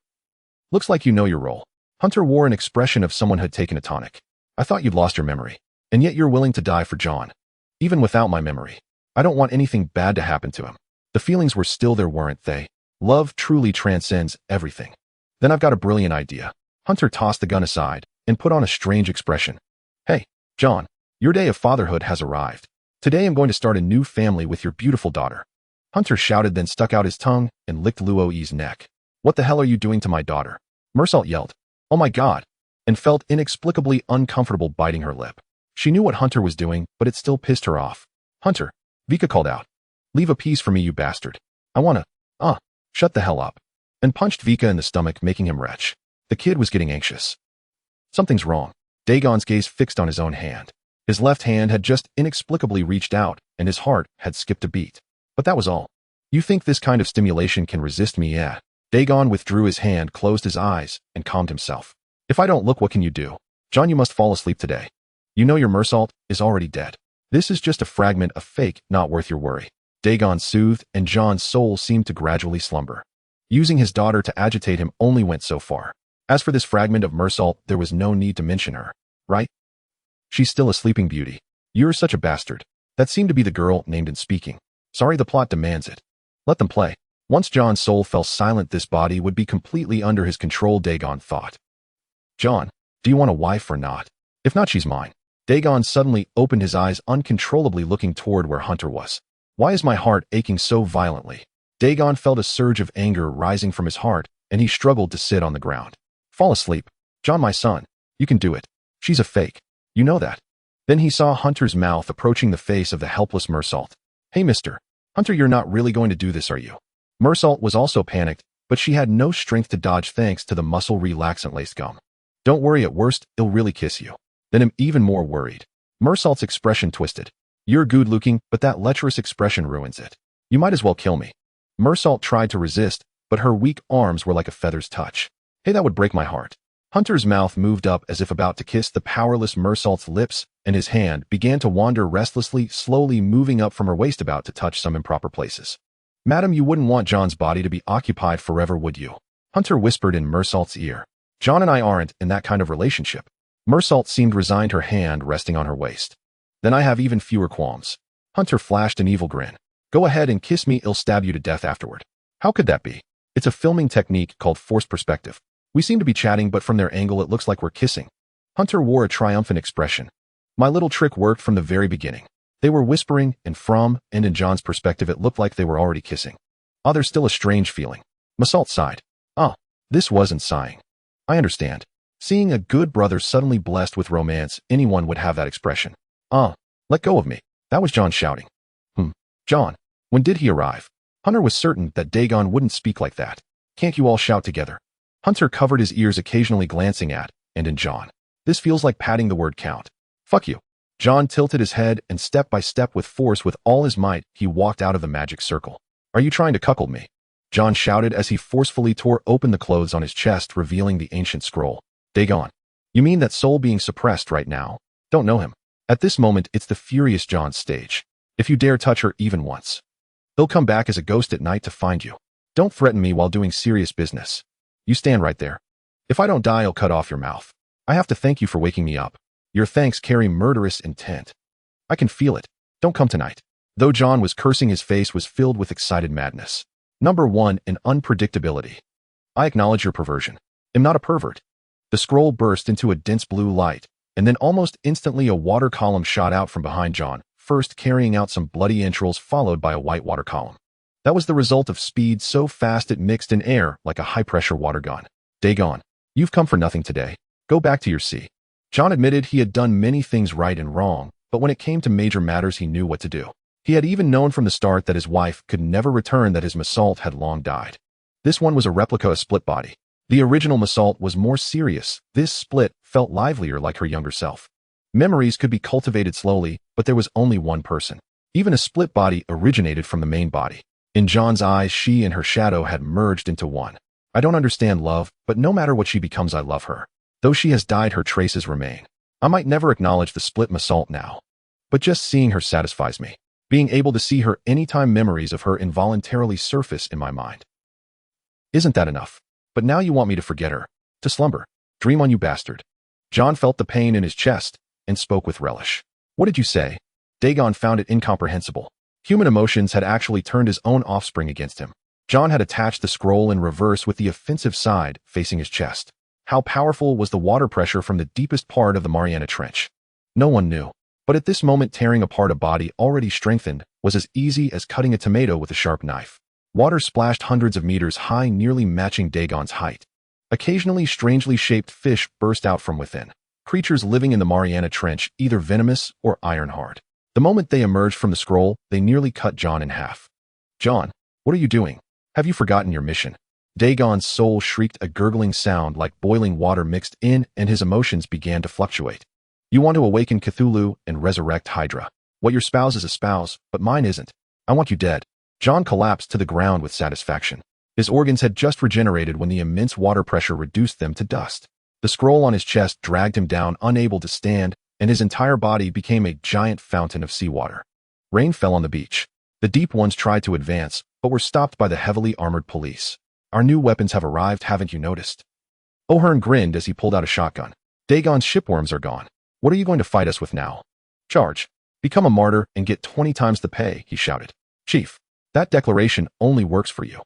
Looks like you know your role. Hunter wore an expression of someone had taken a tonic. I thought you'd lost your memory. And yet you're willing to die for John. Even without my memory. I don't want anything bad to happen to him. The feelings were still there, weren't they? Love truly transcends everything. Then I've got a brilliant idea. Hunter tossed the gun aside and put on a strange expression. Hey, John, your day of fatherhood has arrived. Today I'm going to start a new family with your beautiful daughter. Hunter shouted, then stuck out his tongue and licked Luo-Yi's neck. What the hell are you doing to my daughter? Mersault yelled. Oh my God, and felt inexplicably uncomfortable biting her lip. She knew what Hunter was doing, but it still pissed her off. Hunter, Vika called out. Leave a piece for me, you bastard. I wanna, shut the hell up. And punched Vika in the stomach, making him retch. The kid was getting anxious. Something's wrong. Dagon's gaze fixed on his own hand. His left hand had just inexplicably reached out, and his heart had skipped a beat. But that was all. You think this kind of stimulation can resist me, yeah? Dagon withdrew his hand, closed his eyes, and calmed himself. If I don't look, what can you do? John, you must fall asleep today. You know your Mersault is already dead. This is just a fragment of fake, not worth your worry. Dagon soothed, and John's soul seemed to gradually slumber. Using his daughter to agitate him only went so far. As for this fragment of Mersault, there was no need to mention her, right? She's still a sleeping beauty. You're such a bastard. That seemed to be the girl named in speaking. Sorry, the plot demands it. Let them play. Once John's soul fell silent, this body would be completely under his control, Dagon thought. John, do you want a wife or not? If not, she's mine. Dagon suddenly opened his eyes, uncontrollably looking toward where Hunter was. Why is my heart aching so violently? Dagon felt a surge of anger rising from his heart, and he struggled to sit on the ground. Fall asleep. John, my son. You can do it. She's a fake. You know that. Then he saw Hunter's mouth approaching the face of the helpless Mersault. Hey, mister. Hunter, you're not really going to do this, are you? Mersault was also panicked, but she had no strength to dodge thanks to the muscle relaxant laced gum. Don't worry, at worst, he'll really kiss you. Then I'm even more worried. Mersault's expression twisted. You're good looking, but that lecherous expression ruins it. You might as well kill me. Mersault tried to resist, but her weak arms were like a feather's touch. Hey, that would break my heart. Hunter's mouth moved up as if about to kiss the powerless Mersault's lips, and his hand began to wander restlessly, slowly moving up from her waist about to touch some improper places. Madam, you wouldn't want John's body to be occupied forever, would you? Hunter whispered in Mersault's ear. John and I aren't in that kind of relationship. Mersault seemed resigned, her hand resting on her waist. Then I have even fewer qualms. Hunter flashed an evil grin. Go ahead and kiss me, I'll stab you to death afterward. How could that be? It's a filming technique called forced perspective. We seem to be chatting, but from their angle it looks like we're kissing. Hunter wore a triumphant expression. My little trick worked from the very beginning. They were whispering, and in John's perspective it looked like they were already kissing. There's still a strange feeling. Mersault sighed. This wasn't sighing. I understand. Seeing a good brother suddenly blessed with romance, anyone would have that expression. Let go of me. That was John shouting. John, when did he arrive? Hunter was certain that Dagon wouldn't speak like that. Can't you all shout together? Hunter covered his ears, occasionally glancing at, and in John. This feels like padding the word count. Fuck you. John tilted his head, and step by step with force, with all his might, he walked out of the magic circle. Are you trying to cuckold me? John shouted as he forcefully tore open the clothes on his chest, revealing the ancient scroll. Dagon. You mean that soul being suppressed right now? Don't know him. At this moment, it's the furious John's stage. If you dare touch her even once, he'll come back as a ghost at night to find you. Don't threaten me while doing serious business. You stand right there. If I don't die, I'll cut off your mouth. I have to thank you for waking me up. Your thanks carry murderous intent. I can feel it. Don't come tonight. Though John was cursing, his face was filled with excited madness. Number 1, in unpredictability. I acknowledge your perversion. I'm not a pervert. The scroll burst into a dense blue light, and then almost instantly a water column shot out from behind John, first carrying out some bloody entrails followed by a white water column. That was the result of speed so fast it mixed in air like a high-pressure water gun. Dagon, you've come for nothing today. Go back to your sea. John admitted he had done many things right and wrong, but when it came to major matters he knew what to do. He had even known from the start that his wife could never return, that his Mersault had long died. This one was a replica, a split body. The original Mersault was more serious. This split felt livelier, like her younger self. Memories could be cultivated slowly, but there was only one person. Even a split body originated from the main body. In John's eyes, she and her shadow had merged into one. I don't understand love, but no matter what she becomes, I love her. Though she has died, her traces remain. I might never acknowledge the split Mersault now, but just seeing her satisfies me. Being able to see her anytime memories of her involuntarily surface in my mind. Isn't that enough? But now you want me to forget her. To slumber. Dream on, you bastard. John felt the pain in his chest and spoke with relish. What did you say? Dagon found it incomprehensible. Human emotions had actually turned his own offspring against him. John had attached the scroll in reverse with the offensive side facing his chest. How powerful was the water pressure from the deepest part of the Mariana Trench? No one knew. But at this moment, tearing apart a body already strengthened was as easy as cutting a tomato with a sharp knife. Water splashed hundreds of meters high, nearly matching Dagon's height. Occasionally, strangely shaped fish burst out from within. Creatures living in the Mariana Trench, either venomous or iron-hard. The moment they emerged from the scroll, they nearly cut John in half. John, what are you doing? Have you forgotten your mission? Dagon's soul shrieked, a gurgling sound like boiling water mixed in, and his emotions began to fluctuate. You want to awaken Cthulhu and resurrect Hydra. What your spouse is a spouse, but mine isn't. I want you dead. John collapsed to the ground with satisfaction. His organs had just regenerated when the immense water pressure reduced them to dust. The scroll on his chest dragged him down, unable to stand, and his entire body became a giant fountain of seawater. Rain fell on the beach. The deep ones tried to advance, but were stopped by the heavily armored police. Our new weapons have arrived, haven't you noticed? O'Hearn grinned as he pulled out a shotgun. Dagon's shipworms are gone. What are you going to fight us with now? Charge. Become a martyr and get 20 times the pay, he shouted. Chief, that declaration only works for you.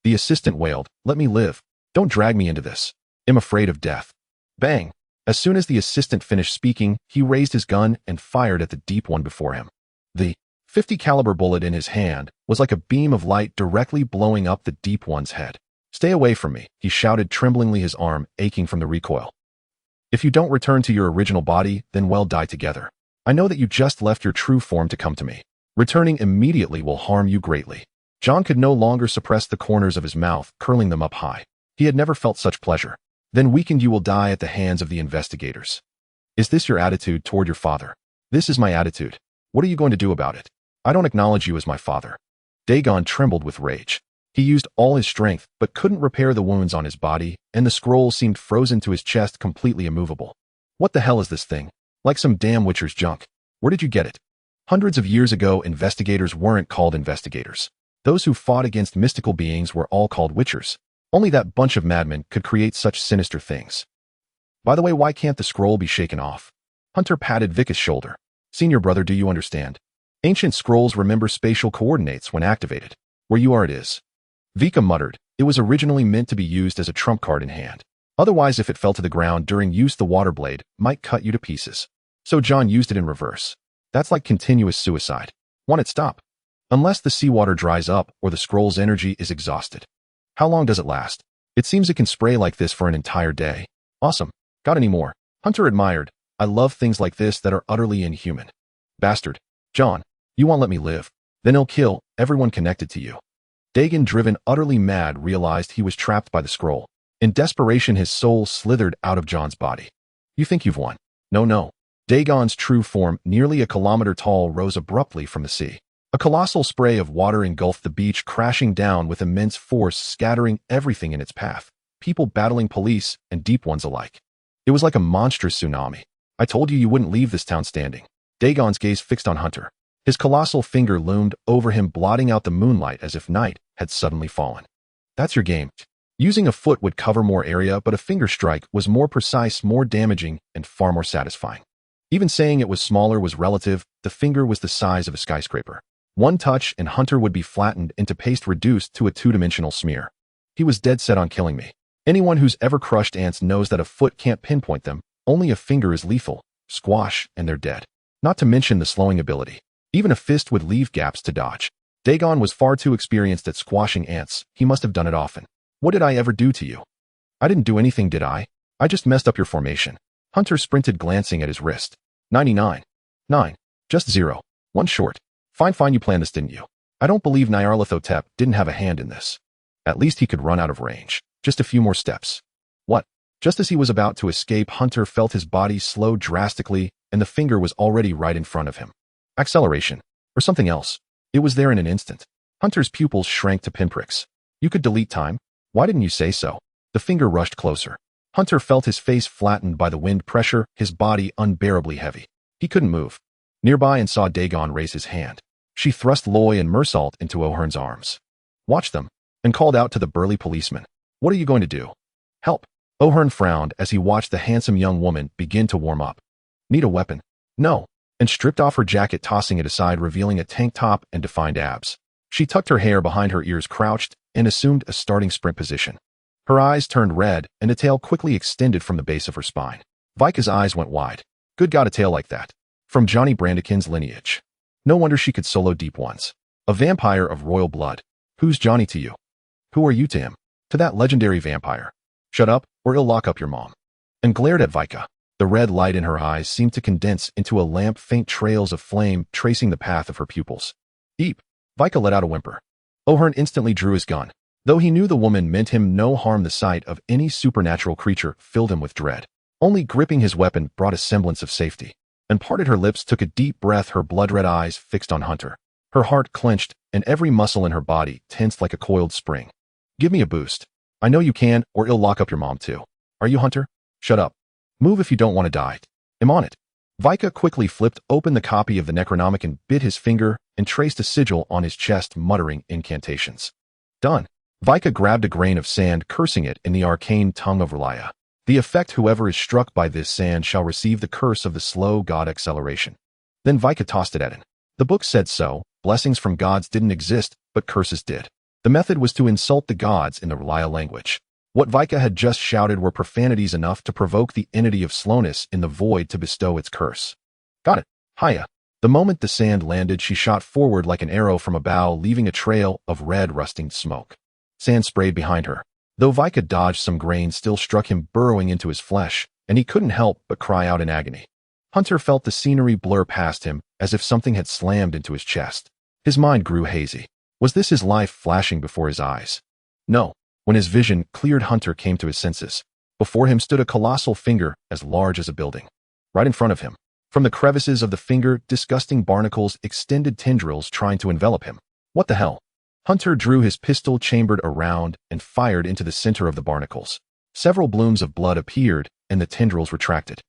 The assistant wailed, let me live. Don't drag me into this. I'm afraid of death. Bang. As soon as the assistant finished speaking, he raised his gun and fired at the deep one before him. The .50 caliber bullet in his hand was like a beam of light directly blowing up the deep one's head. Stay away from me, he shouted tremblingly, his arm aching from the recoil. If you don't return to your original body, then we'll die together. I know that you just left your true form to come to me. Returning immediately will harm you greatly. John could no longer suppress the corners of his mouth, curling them up high. He had never felt such pleasure. Then weakened, you will die at the hands of the investigators. Is this your attitude toward your father? This is my attitude. What are you going to do about it? I don't acknowledge you as my father. Dagon trembled with rage. He used all his strength, but couldn't repair the wounds on his body, and the scroll seemed frozen to his chest, completely immovable. What the hell is this thing? Like some damn Witcher's junk. Where did you get it? Hundreds of years ago, investigators weren't called investigators. Those who fought against mystical beings were all called Witchers. Only that bunch of madmen could create such sinister things. By the way, why can't the scroll be shaken off? Hunter patted Vika's shoulder. Senior brother, do you understand? Ancient scrolls remember spatial coordinates when activated. Where you are, it is. Vika muttered. It was originally meant to be used as a trump card in hand. Otherwise, if it fell to the ground during use, the water blade might cut you to pieces. So John used it in reverse. That's like continuous suicide. Want it stop? Unless the seawater dries up or the scroll's energy is exhausted. How long does it last? It seems it can spray like this for an entire day. Awesome. Got any more? Hunter admired. I love things like this that are utterly inhuman. Bastard. John, you won't let me live. Then he'll kill everyone connected to you. Dagon, driven utterly mad, realized he was trapped by the scroll. In desperation, his soul slithered out of John's body. You think you've won? No. Dagon's true form, nearly a kilometer tall, rose abruptly from the sea. A colossal spray of water engulfed the beach, crashing down with immense force, scattering everything in its path. People battling, police and deep ones alike. It was like a monstrous tsunami. I told you wouldn't leave this town standing. Dagon's gaze fixed on Hunter. His colossal finger loomed over him, blotting out the moonlight as if night had suddenly fallen. That's your game. Using a foot would cover more area, but a finger strike was more precise, more damaging, and far more satisfying. Even saying it was smaller was relative. The finger was the size of a skyscraper. One touch and Hunter would be flattened into paste, reduced to a two-dimensional smear. He was dead set on killing me. Anyone who's ever crushed ants knows that a foot can't pinpoint them. Only a finger is lethal. Squash, and they're dead. Not to mention the slowing ability. Even a fist would leave gaps to dodge. Dagon was far too experienced at squashing ants. He must have done it often. What did I ever do to you? I didn't do anything, did I? I just messed up your formation. Hunter sprinted, glancing at his wrist. 99. 9. Just 0. 1 short. Fine, you planned this, didn't you? I don't believe Nyarlathotep didn't have a hand in this. At least he could run out of range. Just a few more steps. What? Just as he was about to escape, Hunter felt his body slow drastically, and the finger was already right in front of him. Acceleration. Or something else. It was there in an instant. Hunter's pupils shrank to pinpricks. You could delete time? Why didn't you say so? The finger rushed closer. Hunter felt his face flattened by the wind pressure, his body unbearably heavy. He couldn't move. Nearby, and saw Dagon raise his hand. She thrust Loy and Mersault into O'Hearn's arms. Watch them, and called out to the burly policeman. What are you going to do? Help. O'Hearn frowned as he watched the handsome young woman begin to warm up. Need a weapon? No. And stripped off her jacket, tossing it aside, revealing a tank top and defined abs. She tucked her hair behind her ears, crouched, and assumed a starting sprint position. Her eyes turned red, and a tail quickly extended from the base of her spine. Vika's eyes went wide. Good God, a tail like that. From Johnny Brandikin's lineage. No wonder she could solo deep ones. A vampire of royal blood. Who's Johnny to you? Who are you to him? To that legendary vampire. Shut up, or he'll lock up your mom. And glared at Vika. The red light in her eyes seemed to condense into a lamp, faint trails of flame tracing the path of her pupils. Eep! Vika let out a whimper. O'Hearn instantly drew his gun. Though he knew the woman meant him no harm, the sight of any supernatural creature filled him with dread. Only gripping his weapon brought a semblance of safety. And parted her lips, took a deep breath, her blood-red eyes fixed on Hunter. Her heart clenched, and every muscle in her body tensed like a coiled spring. Give me a boost. I know you can, or it'll lock up your mom too. Are you Hunter? Shut up. Move if you don't want to die. I'm on it. Vika quickly flipped open the copy of the Necronomicon, bit his finger, and traced a sigil on his chest, muttering incantations. Done. Vika grabbed a grain of sand, cursing it in the arcane tongue of Relia. The effect: whoever is struck by this sand shall receive the curse of the slow god acceleration. Then Vika tossed it at him. The book said so. Blessings from gods didn't exist, but curses did. The method was to insult the gods in the Relia language. What Vika had just shouted were profanities enough to provoke the entity of slowness in the void to bestow its curse. Got it. Hiya. The moment the sand landed, she shot forward like an arrow from a bow, leaving a trail of red rusting smoke. Sand sprayed behind her. Though Vika dodged, some grain still struck him, burrowing into his flesh, and he couldn't help but cry out in agony. Hunter felt the scenery blur past him, as if something had slammed into his chest. His mind grew hazy. Was this his life flashing before his eyes? No. When his vision cleared, Hunter came to his senses. Before him stood a colossal finger as large as a building. Right in front of him, from the crevices of the finger, disgusting barnacles extended, tendrils trying to envelop him. What the hell? Hunter drew his pistol, chambered around, and fired into the center of the barnacles. Several blooms of blood appeared, and the tendrils retracted.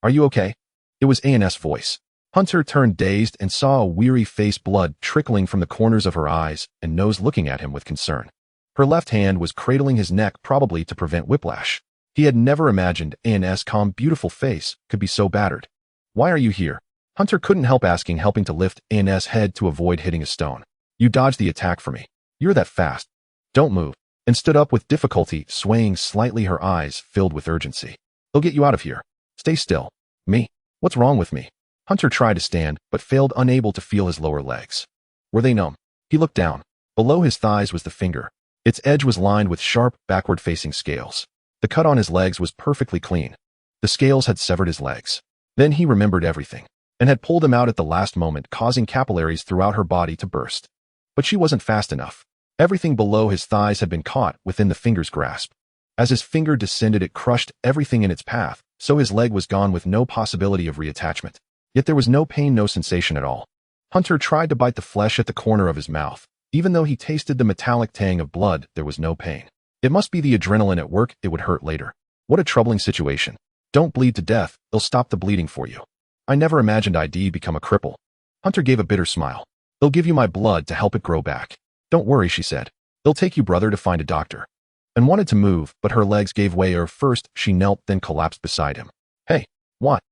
Are you okay? It was ANS' voice. Hunter turned dazed and saw a weary face, blood trickling from the corners of her eyes and nose, looking at him with concern. Her left hand was cradling his neck, probably to prevent whiplash. He had never imagined ANS' calm, beautiful face could be so battered. Why are you here? Hunter couldn't help asking, helping to lift ANS' head to avoid hitting a stone. You dodged the attack for me. You're that fast. Don't move. And stood up with difficulty, swaying slightly, her eyes filled with urgency. They'll get you out of here. Stay still. Me? What's wrong with me? Hunter tried to stand, but failed, unable to feel his lower legs. Were they numb? He looked down. Below his thighs was the finger. Its edge was lined with sharp, backward-facing scales. The cut on his legs was perfectly clean. The scales had severed his legs. Then he remembered everything, and had pulled him out at the last moment, causing capillaries throughout her body to burst. But she wasn't fast enough. Everything below his thighs had been caught within the finger's grasp. As his finger descended, it crushed everything in its path, so his leg was gone with no possibility of reattachment. Yet there was no pain, no sensation at all. Hunter tried to bite the flesh at the corner of his mouth. Even though he tasted the metallic tang of blood, there was no pain. It must be the adrenaline at work. It would hurt later. What a troubling situation. Don't bleed to death. They'll stop the bleeding for you. I never imagined I'd become a cripple. Hunter gave a bitter smile. They'll give you my blood to help it grow back. Don't worry, she said. They'll take you, brother, to find a doctor. And wanted to move, but her legs gave way. First she knelt, then collapsed beside him. Hey, what?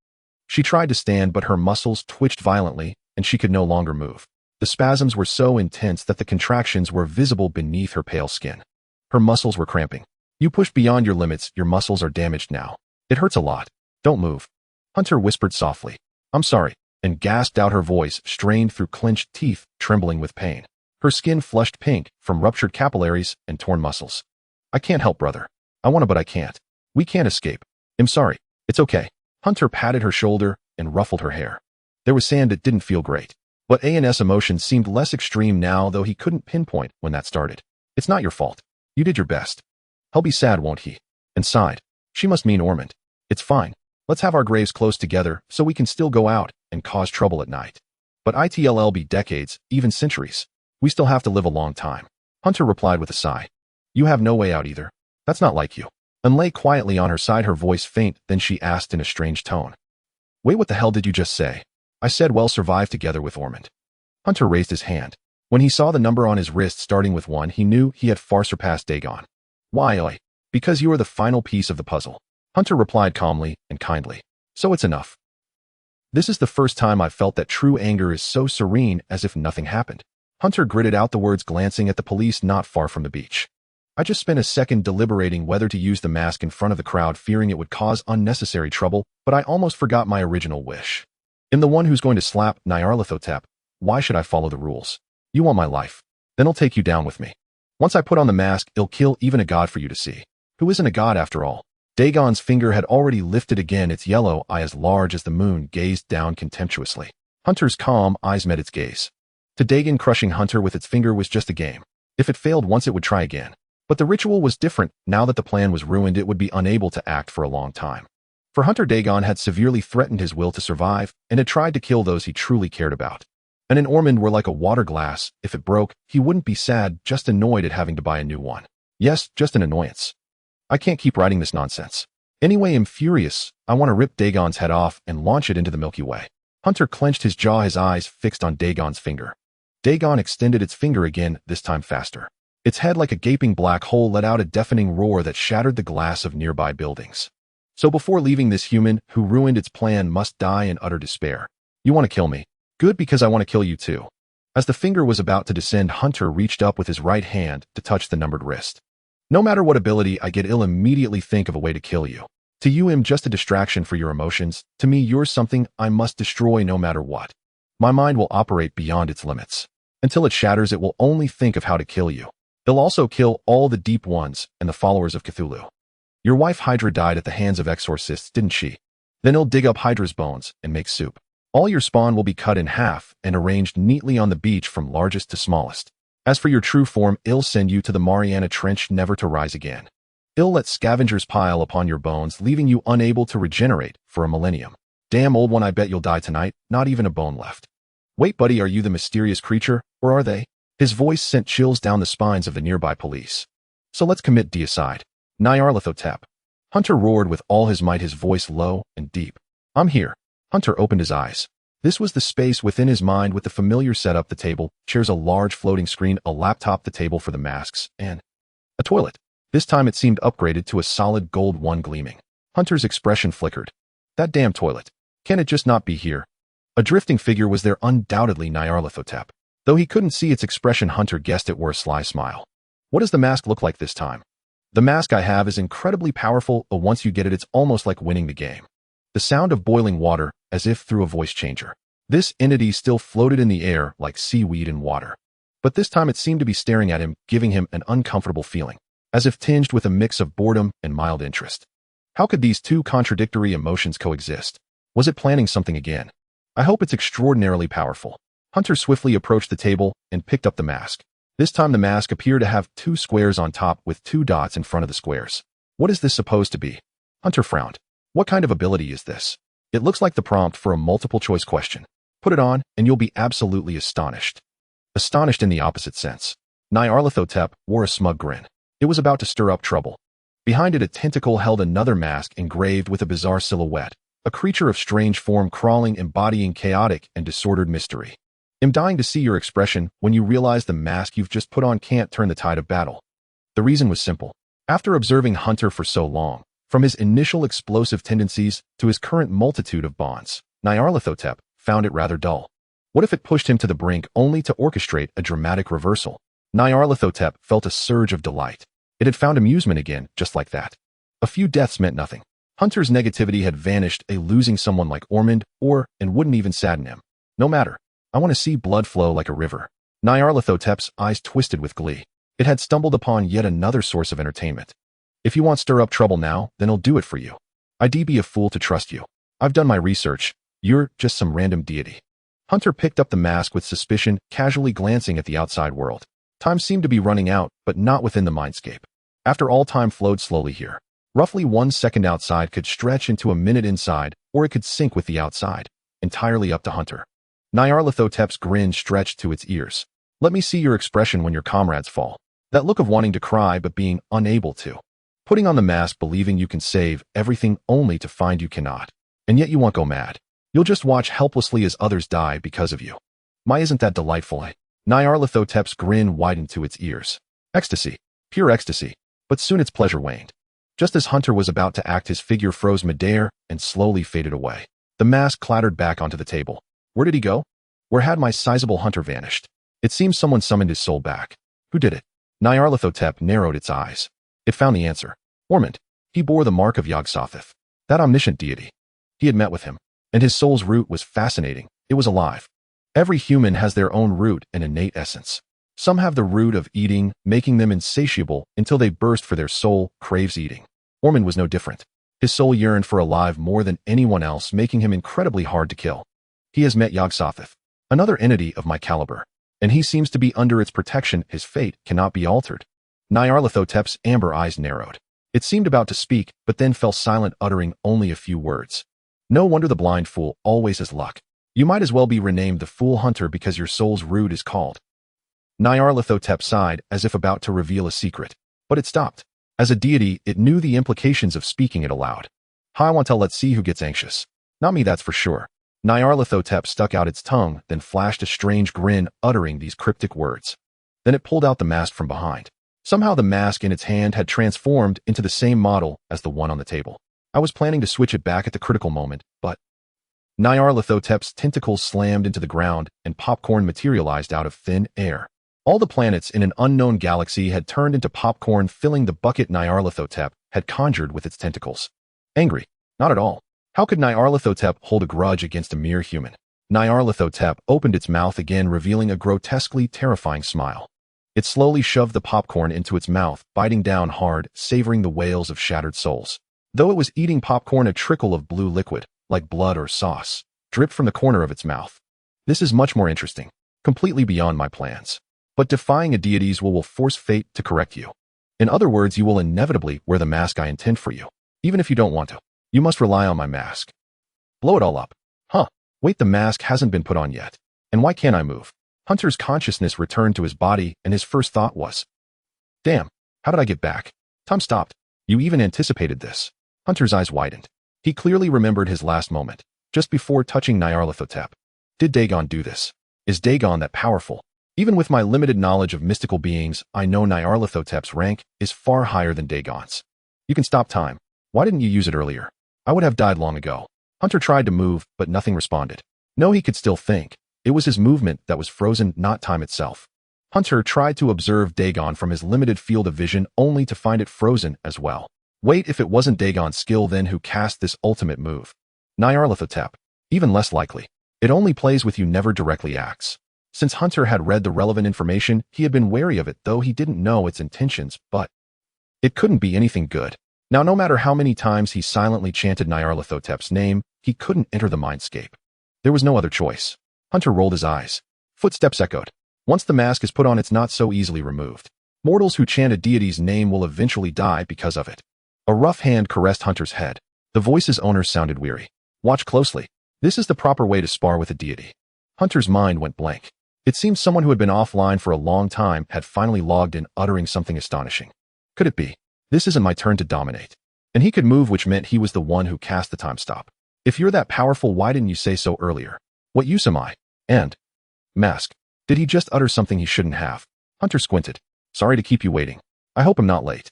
She tried to stand, but her muscles twitched violently, and she could no longer move. The spasms were so intense that the contractions were visible beneath her pale skin. Her muscles were cramping. You pushed beyond your limits. Your muscles are damaged now. It hurts a lot. Don't move. Hunter whispered softly. I'm sorry, and gasped out, her voice strained through clenched teeth, trembling with pain. Her skin flushed pink from ruptured capillaries and torn muscles. I can't help, brother. I want to, but I can't. We can't escape. I'm sorry. It's okay. Hunter patted her shoulder and ruffled her hair. There was sand. It didn't feel great. But ANS' emotions seemed less extreme now, though he couldn't pinpoint when that started. It's not your fault. You did your best. He'll be sad, won't he? And sighed. She must mean Ormond. It's fine. Let's have our graves close together so we can still go out and cause trouble at night. But it'll be decades, even centuries. We still have to live a long time. Hunter replied with a sigh. You have no way out either. That's not like you. And lay quietly on her side, her voice faint. Then she asked in a strange tone. Wait, what the hell did you just say? I said we'll survive together with Ormond. Hunter raised his hand. When he saw the number on his wrist starting with 1, he knew he had far surpassed Dagon. Why? Because you are the final piece of the puzzle. Hunter replied calmly and kindly. So it's enough. This is the first time I've felt that true anger is so serene, as if nothing happened. Hunter gritted out the words, glancing at the police not far from the beach. I just spent a second deliberating whether to use the mask in front of the crowd, fearing it would cause unnecessary trouble, but I almost forgot my original wish. I'm the one who's going to slap Nyarlathotep. Why should I follow the rules? You want my life. Then I'll take you down with me. Once I put on the mask, it'll kill even a god for you to see. Who isn't a god after all? Dagon's finger had already lifted again, its yellow eye as large as the moon gazed down contemptuously. Hunter's calm eyes met its gaze. To Dagon, crushing Hunter with its finger was just a game. If it failed once, it would try again. But the ritual was different. Now that the plan was ruined, it would be unable to act for a long time. For Hunter, Dagon had severely threatened his will to survive and had tried to kill those he truly cared about. And an Ormond were like a water glass. If it broke, he wouldn't be sad, just annoyed at having to buy a new one. Yes, just an annoyance. I can't keep writing this nonsense. Anyway, I'm furious. I want to rip Dagon's head off and launch it into the Milky Way. Hunter clenched his jaw, his eyes fixed on Dagon's finger. Dagon extended its finger again, this time faster. Its head, like a gaping black hole, let out a deafening roar that shattered the glass of nearby buildings. So before leaving, this human who ruined its plan must die in utter despair. You want to kill me? Good, because I want to kill you too. As the finger was about to descend, Hunter reached up with his right hand to touch the numbered wrist. No matter what ability I get, I'll immediately think of a way to kill you. To you, I'm just a distraction for your emotions. To me, you're something I must destroy no matter what. My mind will operate beyond its limits. Until it shatters, it will only think of how to kill you. It'll also kill all the deep ones and the followers of Cthulhu. Your wife Hydra died at the hands of exorcists, didn't she? Then it'll dig up Hydra's bones and make soup. All your spawn will be cut in half and arranged neatly on the beach from largest to smallest. As for your true form, it'll send you to the Mariana Trench, never to rise again. It'll let scavengers pile upon your bones, leaving you unable to regenerate for a millennium. Damn, old one, I bet you'll die tonight, not even a bone left. Wait, buddy, are you the mysterious creature, or are they? His voice sent chills down the spines of the nearby police. So let's commit deicide. Nyarlathotep. Hunter roared with all his might, his voice low and deep. I'm here. Hunter opened his eyes. This was the space within his mind, with the familiar setup: the table, chairs, a large floating screen, a laptop, the table for the masks, and a toilet. This time it seemed upgraded to a solid gold one gleaming. Hunter's expression flickered. That damn toilet. Can it just not be here? A drifting figure was there, undoubtedly Nyarlathotep. Though he couldn't see its expression, Hunter guessed it wore a sly smile. What does the mask look like this time? The mask I have is incredibly powerful, but once you get it, it's almost like winning the game. The sound of boiling water, as if through a voice changer. This entity still floated in the air like seaweed in water. But this time it seemed to be staring at him, giving him an uncomfortable feeling, as if tinged with a mix of boredom and mild interest. How could these two contradictory emotions coexist? Was it planning something again? I hope it's extraordinarily powerful. Hunter swiftly approached the table and picked up the mask. This time the mask appeared to have two squares on top with two dots in front of the squares. What is this supposed to be? Hunter frowned. What kind of ability is this? It looks like the prompt for a multiple choice question. Put it on and you'll be absolutely astonished. Astonished in the opposite sense. Nyarlathotep wore a smug grin. It was about to stir up trouble. Behind it, a tentacle held another mask engraved with a bizarre silhouette. A creature of strange form crawling, embodying chaotic and disordered mystery. I'm dying to see your expression when you realize the mask you've just put on can't turn the tide of battle. The reason was simple. After observing Hunter for so long, from his initial explosive tendencies to his current multitude of bonds, Nyarlathotep found it rather dull. What if it pushed him to the brink only to orchestrate a dramatic reversal? Nyarlathotep felt a surge of delight. It had found amusement again, just like that. A few deaths meant nothing. Hunter's negativity had vanished, losing someone like Ormond, and wouldn't even sadden him. No matter. I want to see blood flow like a river. Nyarlathotep's eyes twisted with glee. It had stumbled upon yet another source of entertainment. If you want to stir up trouble now, then I'll do it for you. I'd be a fool to trust you. I've done my research. You're just some random deity. Hunter picked up the mask with suspicion, casually glancing at the outside world. Time seemed to be running out, but not within the mindscape. After all, time flowed slowly here. Roughly 1 second outside could stretch into a minute inside, or it could sink with the outside. Entirely up to Hunter. Nyarlathotep's grin stretched to its ears. Let me see your expression when your comrades fall. That look of wanting to cry but being unable to. Putting on the mask, believing you can save everything only to find you cannot. And yet you won't go mad. You'll just watch helplessly as others die because of you. My, isn't that delightful, eh? Nyarlathotep's grin widened to its ears. Ecstasy. Pure ecstasy. But soon its pleasure waned. Just as Hunter was about to act, his figure froze midair and slowly faded away. The mask clattered back onto the table. Where did he go? Where had my sizable Hunter vanished? It seems someone summoned his soul back. Who did it? Nyarlathotep narrowed its eyes. It found the answer. Ormond. He bore the mark of Yog-Sothoth, that omniscient deity. He had met with him, and his soul's root was fascinating. It was alive. Every human has their own root and innate essence. Some have the root of eating, making them insatiable until they burst, for their soul craves eating. Ormond was no different. His soul yearned for alive more than anyone else, making him incredibly hard to kill. He has met Yog-Sothoth, another entity of my caliber, and he seems to be under its protection. His fate cannot be altered. Nyarlathotep's amber eyes narrowed. It seemed about to speak, but then fell silent, uttering only a few words. No wonder the blind fool always has luck. You might as well be renamed the Fool Hunter because your soul's root is called. Nyarlathotep sighed as if about to reveal a secret, but it stopped. As a deity, it knew the implications of speaking it aloud. I want to let's see who gets anxious. Not me, that's for sure. Nyarlathotep stuck out its tongue, then flashed a strange grin, uttering these cryptic words. Then it pulled out the mask from behind. Somehow the mask in its hand had transformed into the same model as the one on the table. I was planning to switch it back at the critical moment, but Nyarlathotep's tentacles slammed into the ground and popcorn materialized out of thin air. All the planets in an unknown galaxy had turned into popcorn, filling the bucket Nyarlathotep had conjured with its tentacles. Angry? Not at all. How could Nyarlathotep hold a grudge against a mere human? Nyarlathotep opened its mouth again, revealing a grotesquely terrifying smile. It slowly shoved the popcorn into its mouth, biting down hard, savoring the wails of shattered souls. Though it was eating popcorn, a trickle of blue liquid, like blood or sauce, dripped from the corner of its mouth. This is much more interesting, completely beyond my plans. But defying a deity's will force fate to correct you. In other words, you will inevitably wear the mask I intend for you. Even if you don't want to, you must rely on my mask. Blow it all up. Huh. Wait, the mask hasn't been put on yet. And why can't I move? Hunter's consciousness returned to his body, and his first thought was, damn, how did I get back? Time stopped. You even anticipated this. Hunter's eyes widened. He clearly remembered his last moment, just before touching Nyarlathotep. Did Dagon do this? Is Dagon that powerful? Even with my limited knowledge of mystical beings, I know Nyarlathotep's rank is far higher than Dagon's. You can stop time. Why didn't you use it earlier? I would have died long ago. Hunter tried to move, but nothing responded. No, he could still think. It was his movement that was frozen, not time itself. Hunter tried to observe Dagon from his limited field of vision, only to find it frozen as well. Wait, if it wasn't Dagon's skill, then who cast this ultimate move? Nyarlathotep. Even less likely. It only plays with you, never directly acts. Since Hunter had read the relevant information, he had been wary of it, though he didn't know its intentions, but it couldn't be anything good. Now, no matter how many times he silently chanted Nyarlathotep's name, he couldn't enter the mindscape. There was no other choice. Hunter rolled his eyes. Footsteps echoed. Once the mask is put on, it's not so easily removed. Mortals who chant a deity's name will eventually die because of it. A rough hand caressed Hunter's head. The voice's owner sounded weary. Watch closely. This is the proper way to spar with a deity. Hunter's mind went blank. It seemed someone who had been offline for a long time had finally logged in, uttering something astonishing. Could it be? This isn't my turn to dominate. And he could move, which meant he was the one who cast the time stop. If you're that powerful, why didn't you say so earlier? What use am I? And mask. Did he just utter something he shouldn't have? Hunter squinted. Sorry to keep you waiting. I hope I'm not late.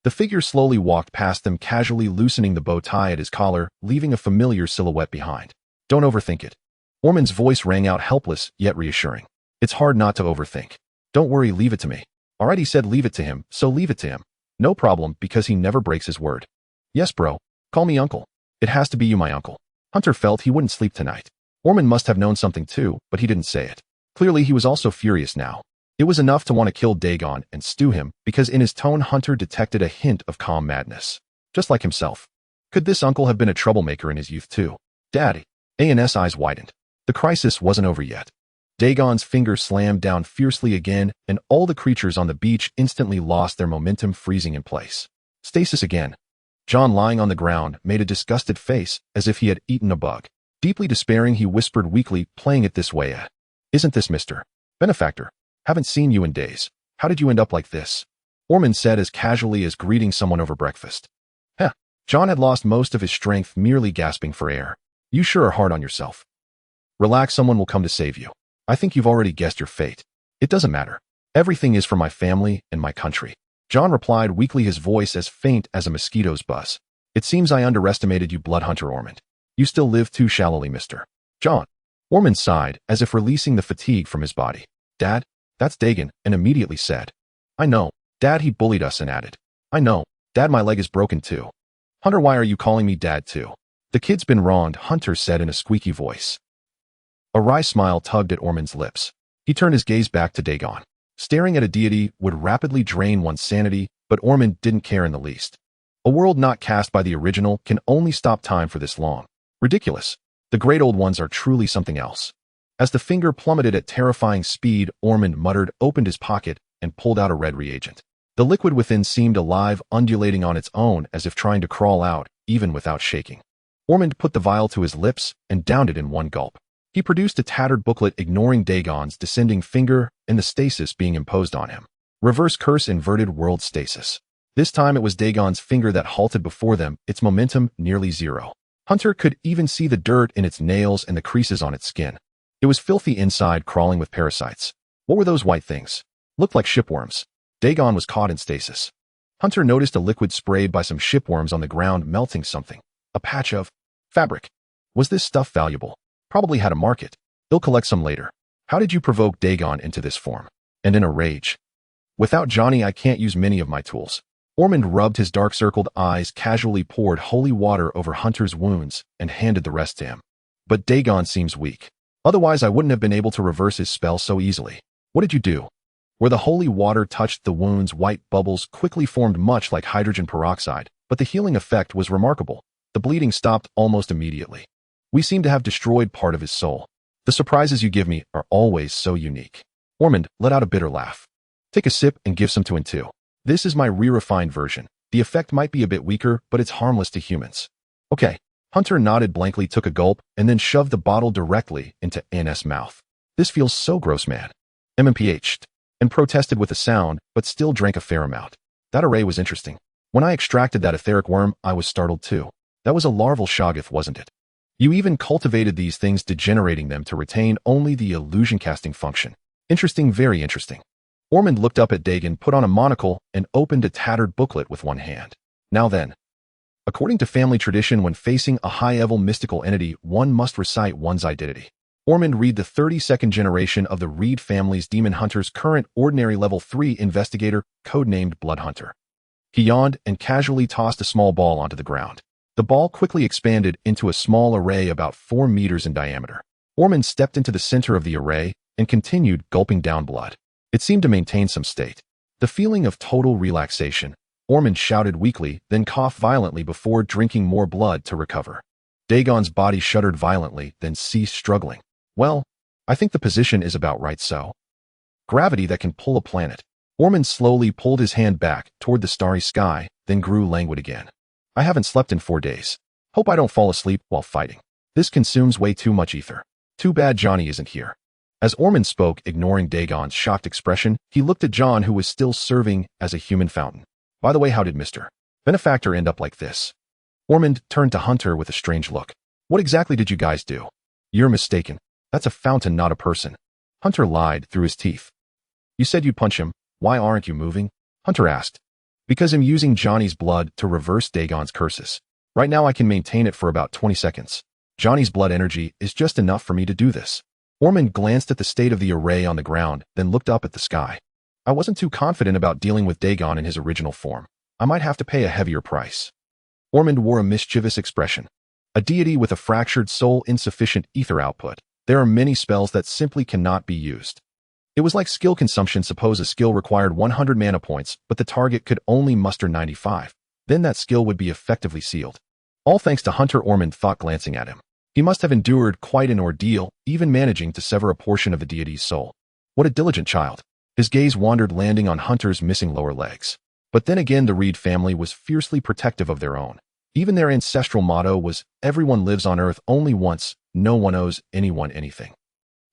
The figure slowly walked past them, casually loosening the bow tie at his collar, leaving a familiar silhouette behind. Don't overthink it. Ormond's voice rang out, helpless yet reassuring. It's hard not to overthink. Don't worry, leave it to me. Already said leave it to him, so leave it to him. No problem, because he never breaks his word. Yes, bro. Call me uncle. It has to be you, my uncle. Hunter felt he wouldn't sleep tonight. Ormond must have known something too, but he didn't say it. Clearly, he was also furious now. It was enough to want to kill Dagon and stew him, because in his tone Hunter detected a hint of calm madness. Just like himself. Could this uncle have been a troublemaker in his youth too? Daddy. A&S eyes widened. The crisis wasn't over yet. Dagon's finger slammed down fiercely again, and all the creatures on the beach instantly lost their momentum, freezing in place. Stasis again. John, lying on the ground, made a disgusted face, as if he had eaten a bug. Deeply despairing, he whispered weakly, playing it this way. Isn't this Mr. Benefactor? Haven't seen you in days. How did you end up like this? Ormond said as casually as greeting someone over breakfast. Heh. John had lost most of his strength, merely gasping for air. You sure are hard on yourself. Relax, someone will come to save you. I think you've already guessed your fate. It doesn't matter. Everything is for my family and my country. John replied weakly, his voice as faint as a mosquito's buzz. It seems I underestimated you, Blood Hunter Ormond. You still live too shallowly, Mr. John. Ormond sighed, as if releasing the fatigue from his body. Dad? That's Dagon, and immediately said. I know. Dad, he bullied us, and added. I know. Dad, my leg is broken too. Hunter, why are you calling me Dad too? The kid's been wronged, Hunter said in a squeaky voice. A wry smile tugged at Ormond's lips. He turned his gaze back to Dagon. Staring at a deity would rapidly drain one's sanity, but Ormond didn't care in the least. A world not cast by the original can only stop time for this long. Ridiculous. The great old ones are truly something else. As the finger plummeted at terrifying speed, Ormond muttered, opened his pocket, and pulled out a red reagent. The liquid within seemed alive, undulating on its own as if trying to crawl out, even without shaking. Ormond put the vial to his lips and downed it in one gulp. He produced a tattered booklet ignoring Dagon's descending finger and the stasis being imposed on him. Reverse curse inverted world stasis. This time it was Dagon's finger that halted before them, its momentum nearly zero. Hunter could even see the dirt in its nails and the creases on its skin. It was filthy inside, crawling with parasites. What were those white things? Looked like shipworms. Dagon was caught in stasis. Hunter noticed a liquid sprayed by some shipworms on the ground melting something. A patch of fabric. Was this stuff valuable? Probably had a market. He'll collect some later. How did you provoke Dagon into this form? And in a rage. Without Johnny, I can't use many of my tools. Ormond rubbed his dark-circled eyes, casually poured holy water over Hunter's wounds, and handed the rest to him. But Dagon seems weak. Otherwise, I wouldn't have been able to reverse his spell so easily. What did you do? Where the holy water touched the wounds, white bubbles quickly formed much like hydrogen peroxide, but the healing effect was remarkable. The bleeding stopped almost immediately. We seem to have destroyed part of his soul. The surprises you give me are always so unique. Ormond let out a bitter laugh. Take a sip and give some to him too. This is my re-refined version. The effect might be a bit weaker, but it's harmless to humans. Okay. Hunter nodded blankly, took a gulp, and then shoved the bottle directly into An's mouth. This feels so gross, man. MMPH'd. And protested with a sound, but still drank a fair amount. That array was interesting. When I extracted that etheric worm, I was startled too. That was a larval shoggoth, wasn't it? You even cultivated these things, degenerating them to retain only the illusion-casting function. Interesting, very interesting. Ormond looked up at Dagon, put on a monocle, and opened a tattered booklet with one hand. Now then. According to family tradition, when facing a high-level mystical entity, one must recite one's identity. Ormond read the 32nd generation of the Reed family's demon hunter's current ordinary level 3 investigator, codenamed Bloodhunter. He yawned and casually tossed a small ball onto the ground. The ball quickly expanded into a small array about 4 meters in diameter. Ormond stepped into the center of the array and continued gulping down blood. It seemed to maintain some state. The feeling of total relaxation. Ormond shouted weakly, then coughed violently before drinking more blood to recover. Dagon's body shuddered violently, then ceased struggling. Well, I think the position is about right, so. Gravity that can pull a planet. Ormond slowly pulled his hand back toward the starry sky, then grew languid again. I haven't slept in 4 days. Hope I don't fall asleep while fighting. This consumes way too much ether. Too bad Johnny isn't here. As Ormond spoke, ignoring Dagon's shocked expression, he looked at John, who was still serving as a human fountain. By the way, how did Mr. Benefactor end up like this? Ormond turned to Hunter with a strange look. What exactly did you guys do? You're mistaken. That's a fountain, not a person. Hunter lied through his teeth. You said you'd punch him. Why aren't you moving? Hunter asked. Because I'm using Johnny's blood to reverse Dagon's curses. Right now I can maintain it for about 20 seconds. Johnny's blood energy is just enough for me to do this. Ormond glanced at the state of the array on the ground, then looked up at the sky. I wasn't too confident about dealing with Dagon in his original form. I might have to pay a heavier price. Ormond wore a mischievous expression. A deity with a fractured soul, insufficient ether output. There are many spells that simply cannot be used. It was like skill consumption. Suppose a skill required 100 mana points, but the target could only muster 95. Then that skill would be effectively sealed. All thanks to Hunter, Ormond thought, glancing at him. He must have endured quite an ordeal, even managing to sever a portion of the deity's soul. What a diligent child. His gaze wandered, landing on Hunter's missing lower legs. But then again, the Reed family was fiercely protective of their own. Even their ancestral motto was, everyone lives on Earth only once, no one owes anyone anything.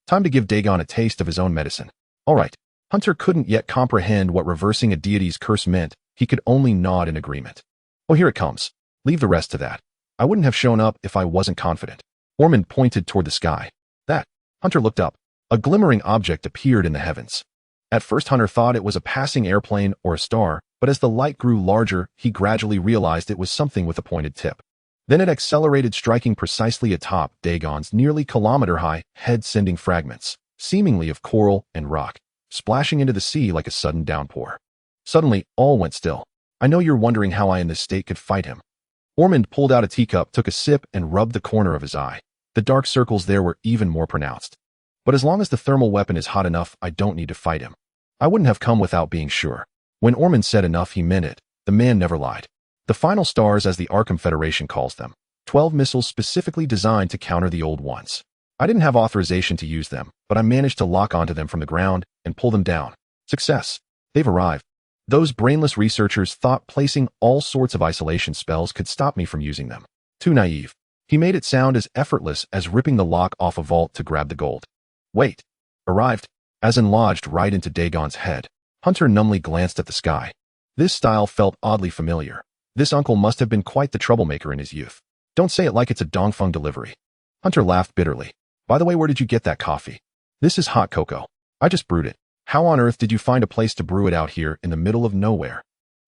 Time to give Dagon a taste of his own medicine. All right. Hunter couldn't yet comprehend what reversing a deity's curse meant. He could only nod in agreement. Oh, here it comes. Leave the rest to that. I wouldn't have shown up if I wasn't confident. Ormond pointed toward the sky. That. Hunter looked up. A glimmering object appeared in the heavens. At first, Hunter thought it was a passing airplane or a star, but as the light grew larger, he gradually realized it was something with a pointed tip. Then it accelerated, striking precisely atop Dagon's nearly kilometer-high head, sending fragments, seemingly of coral and rock, splashing into the sea like a sudden downpour. Suddenly, all went still. I know you're wondering how I in this state could fight him. Ormond pulled out a teacup, took a sip, and rubbed the corner of his eye. The dark circles there were even more pronounced. But as long as the thermal weapon is hot enough, I don't need to fight him. I wouldn't have come without being sure. When Ormond said enough, he meant it. The man never lied. The final stars, as the Arkham Federation calls them. 12 missiles specifically designed to counter the old ones. I didn't have authorization to use them, but I managed to lock onto them from the ground and pull them down. Success. They've arrived. Those brainless researchers thought placing all sorts of isolation spells could stop me from using them. Too naive. He made it sound as effortless as ripping the lock off a vault to grab the gold. Wait. Arrived. As in lodged right into Dagon's head. Hunter numbly glanced at the sky. This style felt oddly familiar. This uncle must have been quite the troublemaker in his youth. Don't say it like it's a Dongfeng delivery. Hunter laughed bitterly. By the way, where did you get that coffee? This is hot cocoa. I just brewed it. How on earth did you find a place to brew it out here in the middle of nowhere?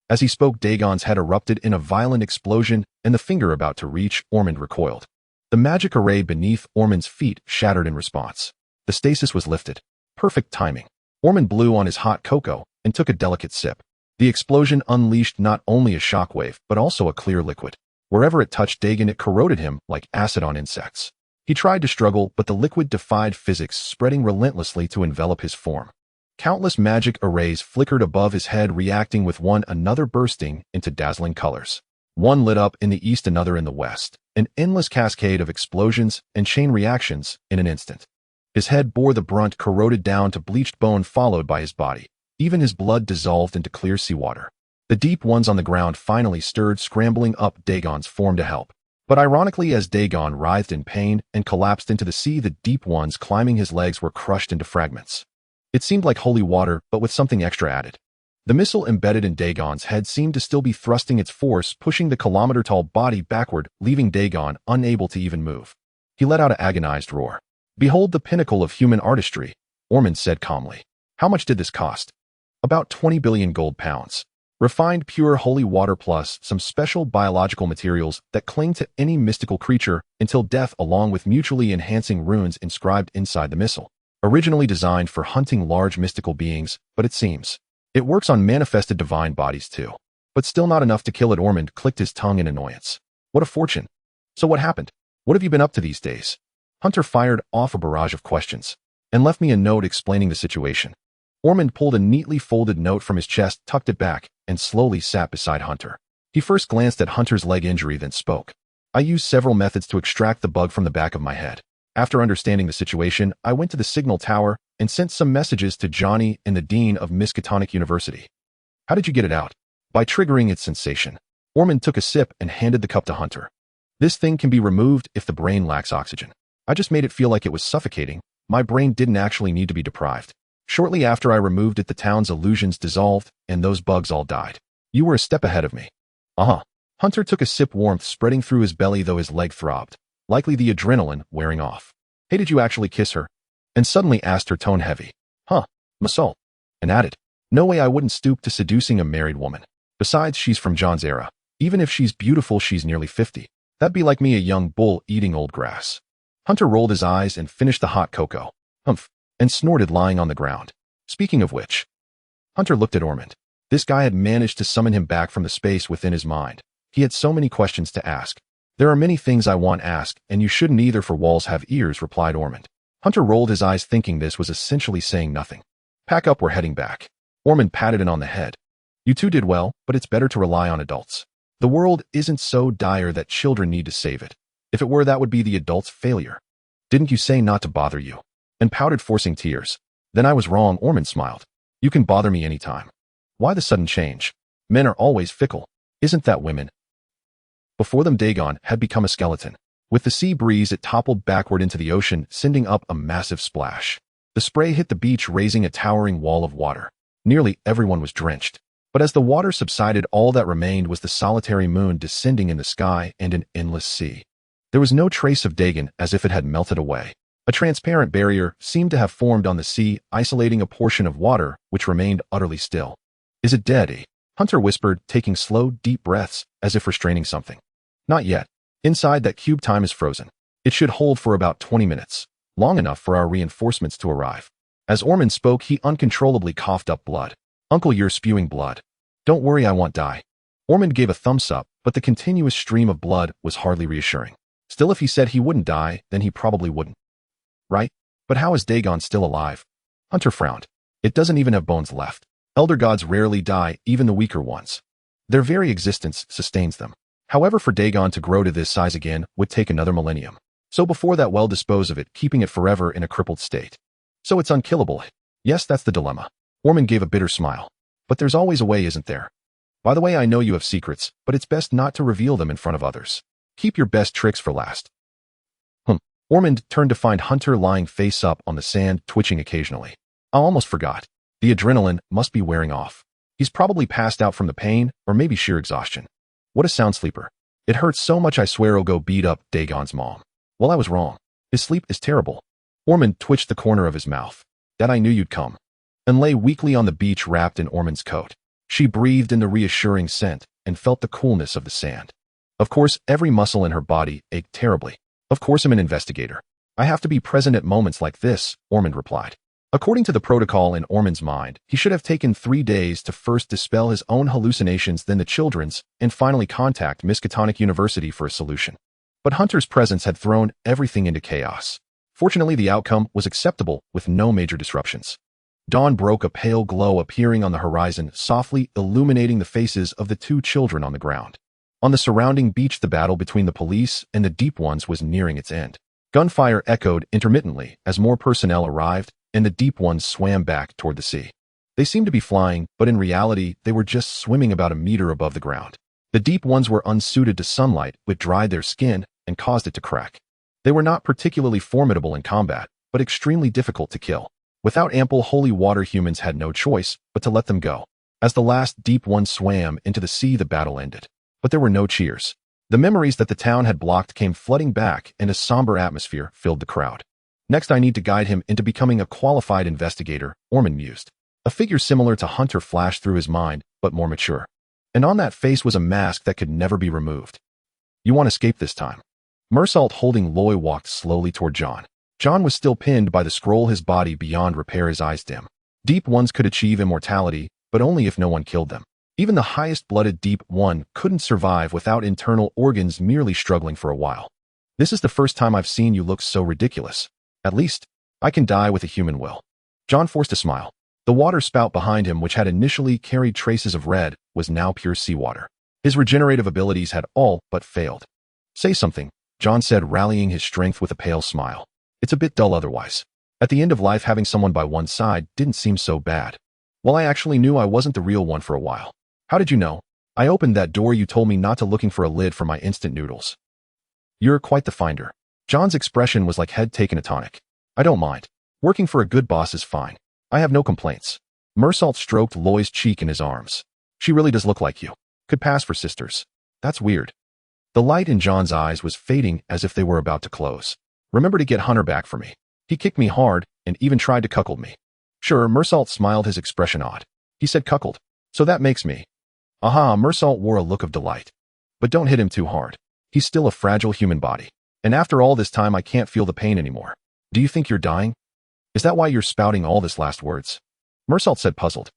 As he spoke, Dagon's head erupted in a violent explosion, and the finger about to reach Ormond recoiled. The magic array beneath Ormond's feet shattered in response. The stasis was lifted. Perfect timing. Ormond blew on his hot cocoa and took a delicate sip. The explosion unleashed not only a shockwave, but also a clear liquid. Wherever it touched Dagon, it corroded him like acid on insects. He tried to struggle, but the liquid defied physics, spreading relentlessly to envelop his form. Countless magic arrays flickered above his head, reacting with one another, bursting into dazzling colors. One lit up in the east, another in the west, an endless cascade of explosions and chain reactions in an instant. His head bore the brunt, corroded down to bleached bone, followed by his body. Even his blood dissolved into clear seawater. The deep ones on the ground finally stirred, scrambling up Dagon's form to help. But ironically, as Dagon writhed in pain and collapsed into the sea, the deep ones climbing his legs were crushed into fragments. It seemed like holy water, but with something extra added. The missile embedded in Dagon's head seemed to still be thrusting its force, pushing the kilometer-tall body backward, leaving Dagon unable to even move. He let out an agonized roar. "Behold the pinnacle of human artistry," Ormond said calmly. "How much did this cost?" "About 20 billion gold pounds. Refined pure holy water plus some special biological materials that cling to any mystical creature until death, along with mutually enhancing runes inscribed inside the missile. Originally designed for hunting large mystical beings, but it seems it works on manifested divine bodies too. But still not enough to kill it." Ormond clicked his tongue in annoyance. "What a fortune. So what happened? What have you been up to these days?" Hunter fired off a barrage of questions and left me a note explaining the situation. Ormond pulled a neatly folded note from his chest, tucked it back, and slowly sat beside Hunter. He first glanced at Hunter's leg injury, then spoke. "I used several methods to extract the bug from the back of my head. After understanding the situation, I went to the signal tower and sent some messages to Johnny and the dean of Miskatonic University." "How did you get it out?" "By triggering its sensation." Ormond took a sip and handed the cup to Hunter. "This thing can be removed if the brain lacks oxygen. I just made it feel like it was suffocating. My brain didn't actually need to be deprived. Shortly after I removed it, the town's illusions dissolved, and those bugs all died. You were a step ahead of me." "Uh-huh." Hunter took a sip, warmth spreading through his belly, though his leg throbbed. Likely the adrenaline wearing off. "Hey, did you actually kiss her?" And suddenly asked, her tone heavy. "Huh, Masol." And added, "No way, I wouldn't stoop to seducing a married woman. Besides, she's from John's era. Even if she's beautiful, she's nearly 50. That'd be like me, a young bull eating old grass." Hunter rolled his eyes and finished the hot cocoa. "Humph," and snorted, lying on the ground. "Speaking of which." Hunter looked at Ormond. This guy had managed to summon him back from the space within his mind. He had so many questions to ask. "There are many things I want asked, and you shouldn't either, for walls have ears," replied Ormond. Hunter rolled his eyes, thinking this was essentially saying nothing. "Pack up, we're heading back." Ormond patted him on the head. "You two did well, but it's better to rely on adults. The world isn't so dire that children need to save it. If it were, that would be the adults' failure." "Didn't you say not to bother you?" And pouted, forcing tears. "Then I was wrong," Ormond smiled. "You can bother me anytime." "Why the sudden change? Men are always fickle. Isn't that women?" Before them, Dagon had become a skeleton. With the sea breeze, it toppled backward into the ocean, sending up a massive splash. The spray hit the beach, raising a towering wall of water. Nearly everyone was drenched. But as the water subsided, all that remained was the solitary moon descending in the sky and an endless sea. There was no trace of Dagon, as if it had melted away. A transparent barrier seemed to have formed on the sea, isolating a portion of water, which remained utterly still. "Is it dead?" Hunter whispered, taking slow, deep breaths, as if restraining something. "Not yet. Inside that cube, time is frozen. It should hold for about 20 minutes, long enough for our reinforcements to arrive." As Ormond spoke, he uncontrollably coughed up blood. "Uncle, you're spewing blood." "Don't worry, I won't die." Ormond gave a thumbs up, but the continuous stream of blood was hardly reassuring. Still, if he said he wouldn't die, then he probably wouldn't. Right? But how is Dagon still alive? Hunter frowned. "It doesn't even have bones left. Elder gods rarely die, even the weaker ones." Their very existence sustains them. However, for Dagon to grow to this size again would take another millennium. So before that, well, dispose of it, keeping it forever in a crippled state. So it's unkillable. Yes, that's the dilemma. Ormond gave a bitter smile. But there's always a way, isn't there? By the way, I know you have secrets, but it's best not to reveal them in front of others. Keep your best tricks for last. Ormond turned to find Hunter lying face up on the sand, twitching occasionally. I almost forgot. The adrenaline must be wearing off. He's probably passed out from the pain, or maybe sheer exhaustion. What a sound sleeper. It hurts so much I swear I'll go beat up Dagon's mom. Well, I was wrong. His sleep is terrible. Ormond twitched the corner of his mouth. That I knew you'd come. And lay weakly on the beach wrapped in Ormond's coat. She breathed in the reassuring scent and felt the coolness of the sand. Of course, every muscle in her body ached terribly. Of course I'm an investigator. I have to be present at moments like this, Ormond replied. According to the protocol in Ormond's mind, he should have taken 3 days to first dispel his own hallucinations, then the children's, and finally contact Miskatonic University for a solution. But Hunter's presence had thrown everything into chaos. Fortunately, the outcome was acceptable with no major disruptions. Dawn broke, a pale glow appearing on the horizon, softly illuminating the faces of the 2 children on the ground. On the surrounding beach, the battle between the police and the Deep Ones was nearing its end. Gunfire echoed intermittently as more personnel arrived, and the Deep Ones swam back toward the sea. They seemed to be flying, but in reality, they were just swimming about a meter above the ground. The Deep Ones were unsuited to sunlight, which dried their skin and caused it to crack. They were not particularly formidable in combat, but extremely difficult to kill. Without ample holy water, humans had no choice but to let them go. As the last Deep One swam into the sea, the battle ended. But there were no cheers. The memories that the town had blocked came flooding back, and a somber atmosphere filled the crowd. Next, I need to guide him into becoming a qualified investigator, Ormond mused. A figure similar to Hunter flashed through his mind, but more mature. And on that face was a mask that could never be removed. You won't escape this time. Mersault, holding Loy, walked slowly toward John. John was still pinned by the scroll, his body beyond repair, his eyes dim. Deep Ones could achieve immortality, but only if no one killed them. Even the highest-blooded Deep One couldn't survive without internal organs merely struggling for a while. This is the first time I've seen you look so ridiculous. At least, I can die with a human will. John forced a smile. The water spout behind him, which had initially carried traces of red, was now pure seawater. His regenerative abilities had all but failed. Say something, John said, rallying his strength with a pale smile. It's a bit dull otherwise. At the end of life, having someone by one's side didn't seem so bad. Well, I actually knew I wasn't the real one for a while. How did you know? I opened that door. You told me not to, looking for a lid for my instant noodles. You're quite the finder. John's expression was like head taking a tonic. I don't mind. Working for a good boss is fine. I have no complaints. Mersault stroked Loy's cheek in his arms. She really does look like you. Could pass for sisters. That's weird. The light in John's eyes was fading as if they were about to close. Remember to get Hunter back for me. He kicked me hard and even tried to cuckold me. Sure, Mersault smiled, his expression odd. He said cuckold. So that makes me. Aha, Mersault wore a look of delight. But don't hit him too hard. He's still a fragile human body. And after all this time, I can't feel the pain anymore. Do you think you're dying? Is that why you're spouting all this last words? Mersault said, puzzled.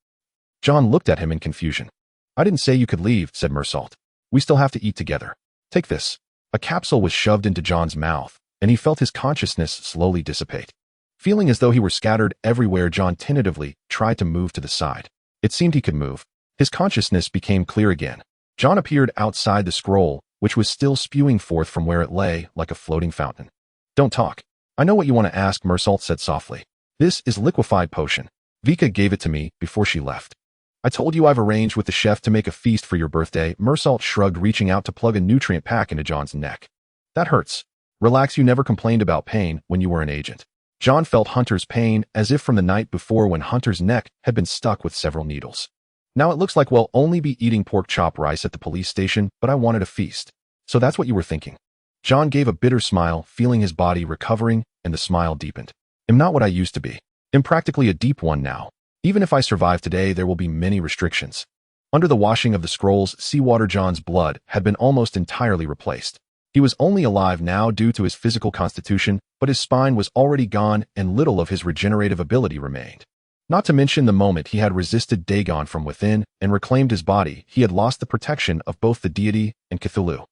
John looked at him in confusion. I didn't say you could leave, said Mersault. We still have to eat together. Take this. A capsule was shoved into John's mouth, and he felt his consciousness slowly dissipate. Feeling as though he were scattered everywhere, John tentatively tried to move to the side. It seemed he could move. His consciousness became clear again. John appeared outside the scroll, which was still spewing forth from where it lay like a floating fountain. Don't talk. I know what you want to ask, Mersault said softly. This is liquefied potion. Vika gave it to me before she left. I told you I've arranged with the chef to make a feast for your birthday. Mersault shrugged, reaching out to plug a nutrient pack into John's neck. That hurts. Relax, you never complained about pain when you were an agent. John felt Hunter's pain as if from the night before, when Hunter's neck had been stuck with several needles. Now it looks like we'll only be eating pork chop rice at the police station, but I wanted a feast. So that's what you were thinking. John gave a bitter smile, feeling his body recovering, and the smile deepened. I'm not what I used to be. I'm practically a Deep One now. Even if I survive today, there will be many restrictions. Under the washing of the scroll's seawater, John's blood had been almost entirely replaced. He was only alive now due to his physical constitution, but his spine was already gone and little of his regenerative ability remained. Not to mention the moment he had resisted Dagon from within and reclaimed his body, he had lost the protection of both the deity and Cthulhu.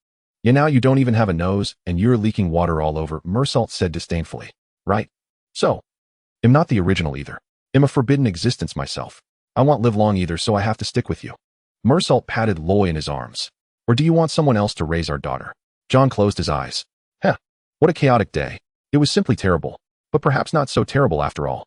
Yeah, now you don't even have a nose and you're leaking water all over, Mersault said disdainfully. Right? So, I'm not the original either. I'm a forbidden existence myself. I won't live long either, so I have to stick with you. Mersalt patted Loy in his arms. Or do you want someone else to raise our daughter? John closed his eyes. Heh, what a chaotic day. It was simply terrible, but perhaps not so terrible after all.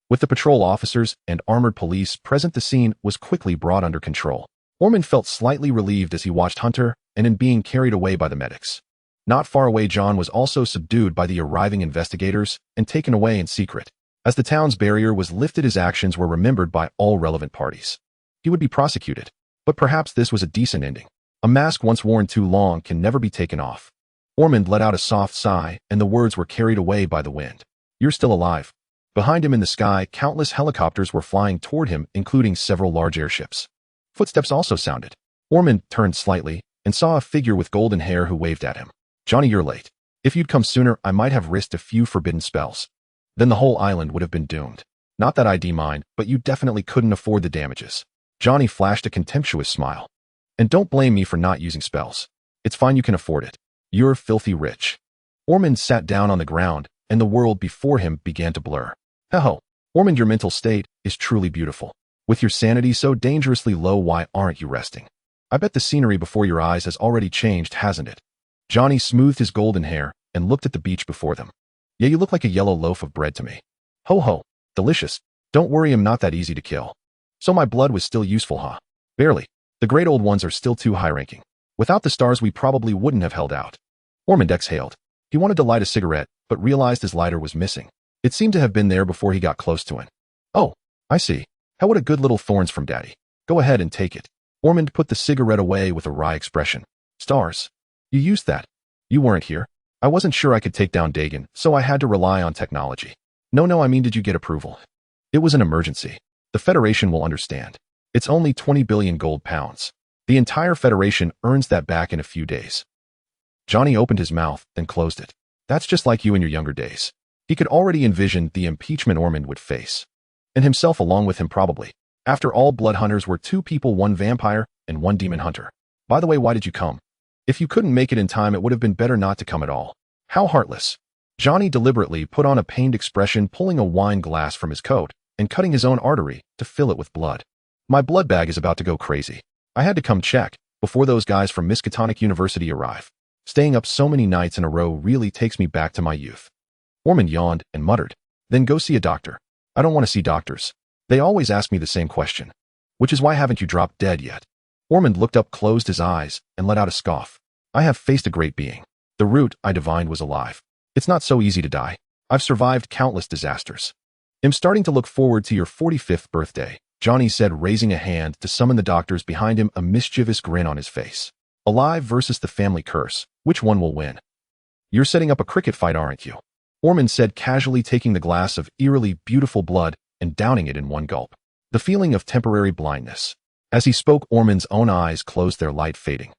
With the patrol officers and armored police present, the scene was quickly brought under control. Ormond felt slightly relieved as he watched Hunter and in being carried away by the medics. Not far away, John was also subdued by the arriving investigators and taken away in secret. As the town's barrier was lifted, his actions were remembered by all relevant parties. He would be prosecuted, but perhaps this was a decent ending. A mask once worn too long can never be taken off. Ormond let out a soft sigh, and the words were carried away by the wind. You're still alive. Behind him in the sky, countless helicopters were flying toward him, including several large airships. Footsteps also sounded. Ormond turned slightly and saw a figure with golden hair who waved at him. Johnny, you're late. If you'd come sooner, I might have risked a few forbidden spells. Then the whole island would have been doomed. Not that I'd mind, but you definitely couldn't afford the damages. Johnny flashed a contemptuous smile. And don't blame me for not using spells. It's fine, you can afford it. You're filthy rich. Ormond sat down on the ground, and the world before him began to blur. Ho, Ormond, your mental state is truly beautiful. With your sanity so dangerously low, why aren't you resting? I bet the scenery before your eyes has already changed, hasn't it? Johnny smoothed his golden hair and looked at the beach before them. Yeah, you look like a yellow loaf of bread to me. Ho, delicious. Don't worry, I'm not that easy to kill. So my blood was still useful, huh? Barely. The great old ones are still too high-ranking. Without the stars, we probably wouldn't have held out. Ormond exhaled. He wanted to light a cigarette, but realized his lighter was missing. It seemed to have been there before he got close to it. Oh, I see. How what a good little thorns from Daddy. Go ahead and take it. Ormond put the cigarette away with a wry expression. Stars. You used that. You weren't here. I wasn't sure I could take down Dagon, so I had to rely on technology. No, I mean, did you get approval? It was an emergency. The Federation will understand. It's only 20 billion gold pounds. The entire Federation earns that back in a few days. Johnny opened his mouth, then closed it. That's just like you in your younger days. He could already envision the impeachment Ormond would face. And himself along with him probably. After all, blood hunters were 2 people, 1 vampire and 1 demon hunter. By the way, why did you come? If you couldn't make it in time, it would have been better not to come at all. How heartless. Johnny deliberately put on a pained expression, pulling a wine glass from his coat and cutting his own artery to fill it with blood. My blood bag is about to go crazy. I had to come check before those guys from Miskatonic University arrive. Staying up so many nights in a row really takes me back to my youth. Ormond yawned and muttered, then go see a doctor. I don't want to see doctors. They always ask me the same question. Which is why haven't you dropped dead yet? Ormond looked up, closed his eyes, and let out a scoff. I have faced a great being. The root I divined was alive. It's not so easy to die. I've survived countless disasters. I'm starting to look forward to your 45th birthday, Johnny said, raising a hand to summon the doctors behind him, a mischievous grin on his face. Alive versus the family curse. Which one will win? You're setting up a cricket fight, aren't you? Ormond said, casually taking the glass of eerily beautiful blood and downing it in one gulp. The feeling of temporary blindness. As he spoke, Ormond's own eyes closed, their light fading.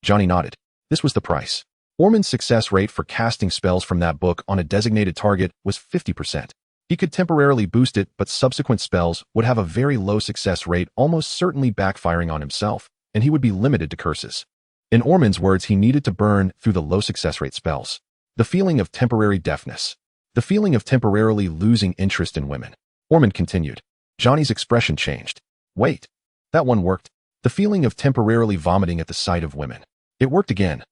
Johnny nodded. This was the price. Ormond's success rate for casting spells from that book on a designated target was 50%. He could temporarily boost it, but subsequent spells would have a very low success rate, almost certainly backfiring on himself, and he would be limited to curses. In Ormond's words, he needed to burn through the low success rate spells. The feeling of temporary deafness. The feeling of temporarily losing interest in women. Ormond continued. Johnny's expression changed. Wait. That one worked. The feeling of temporarily vomiting at the sight of women. It worked again.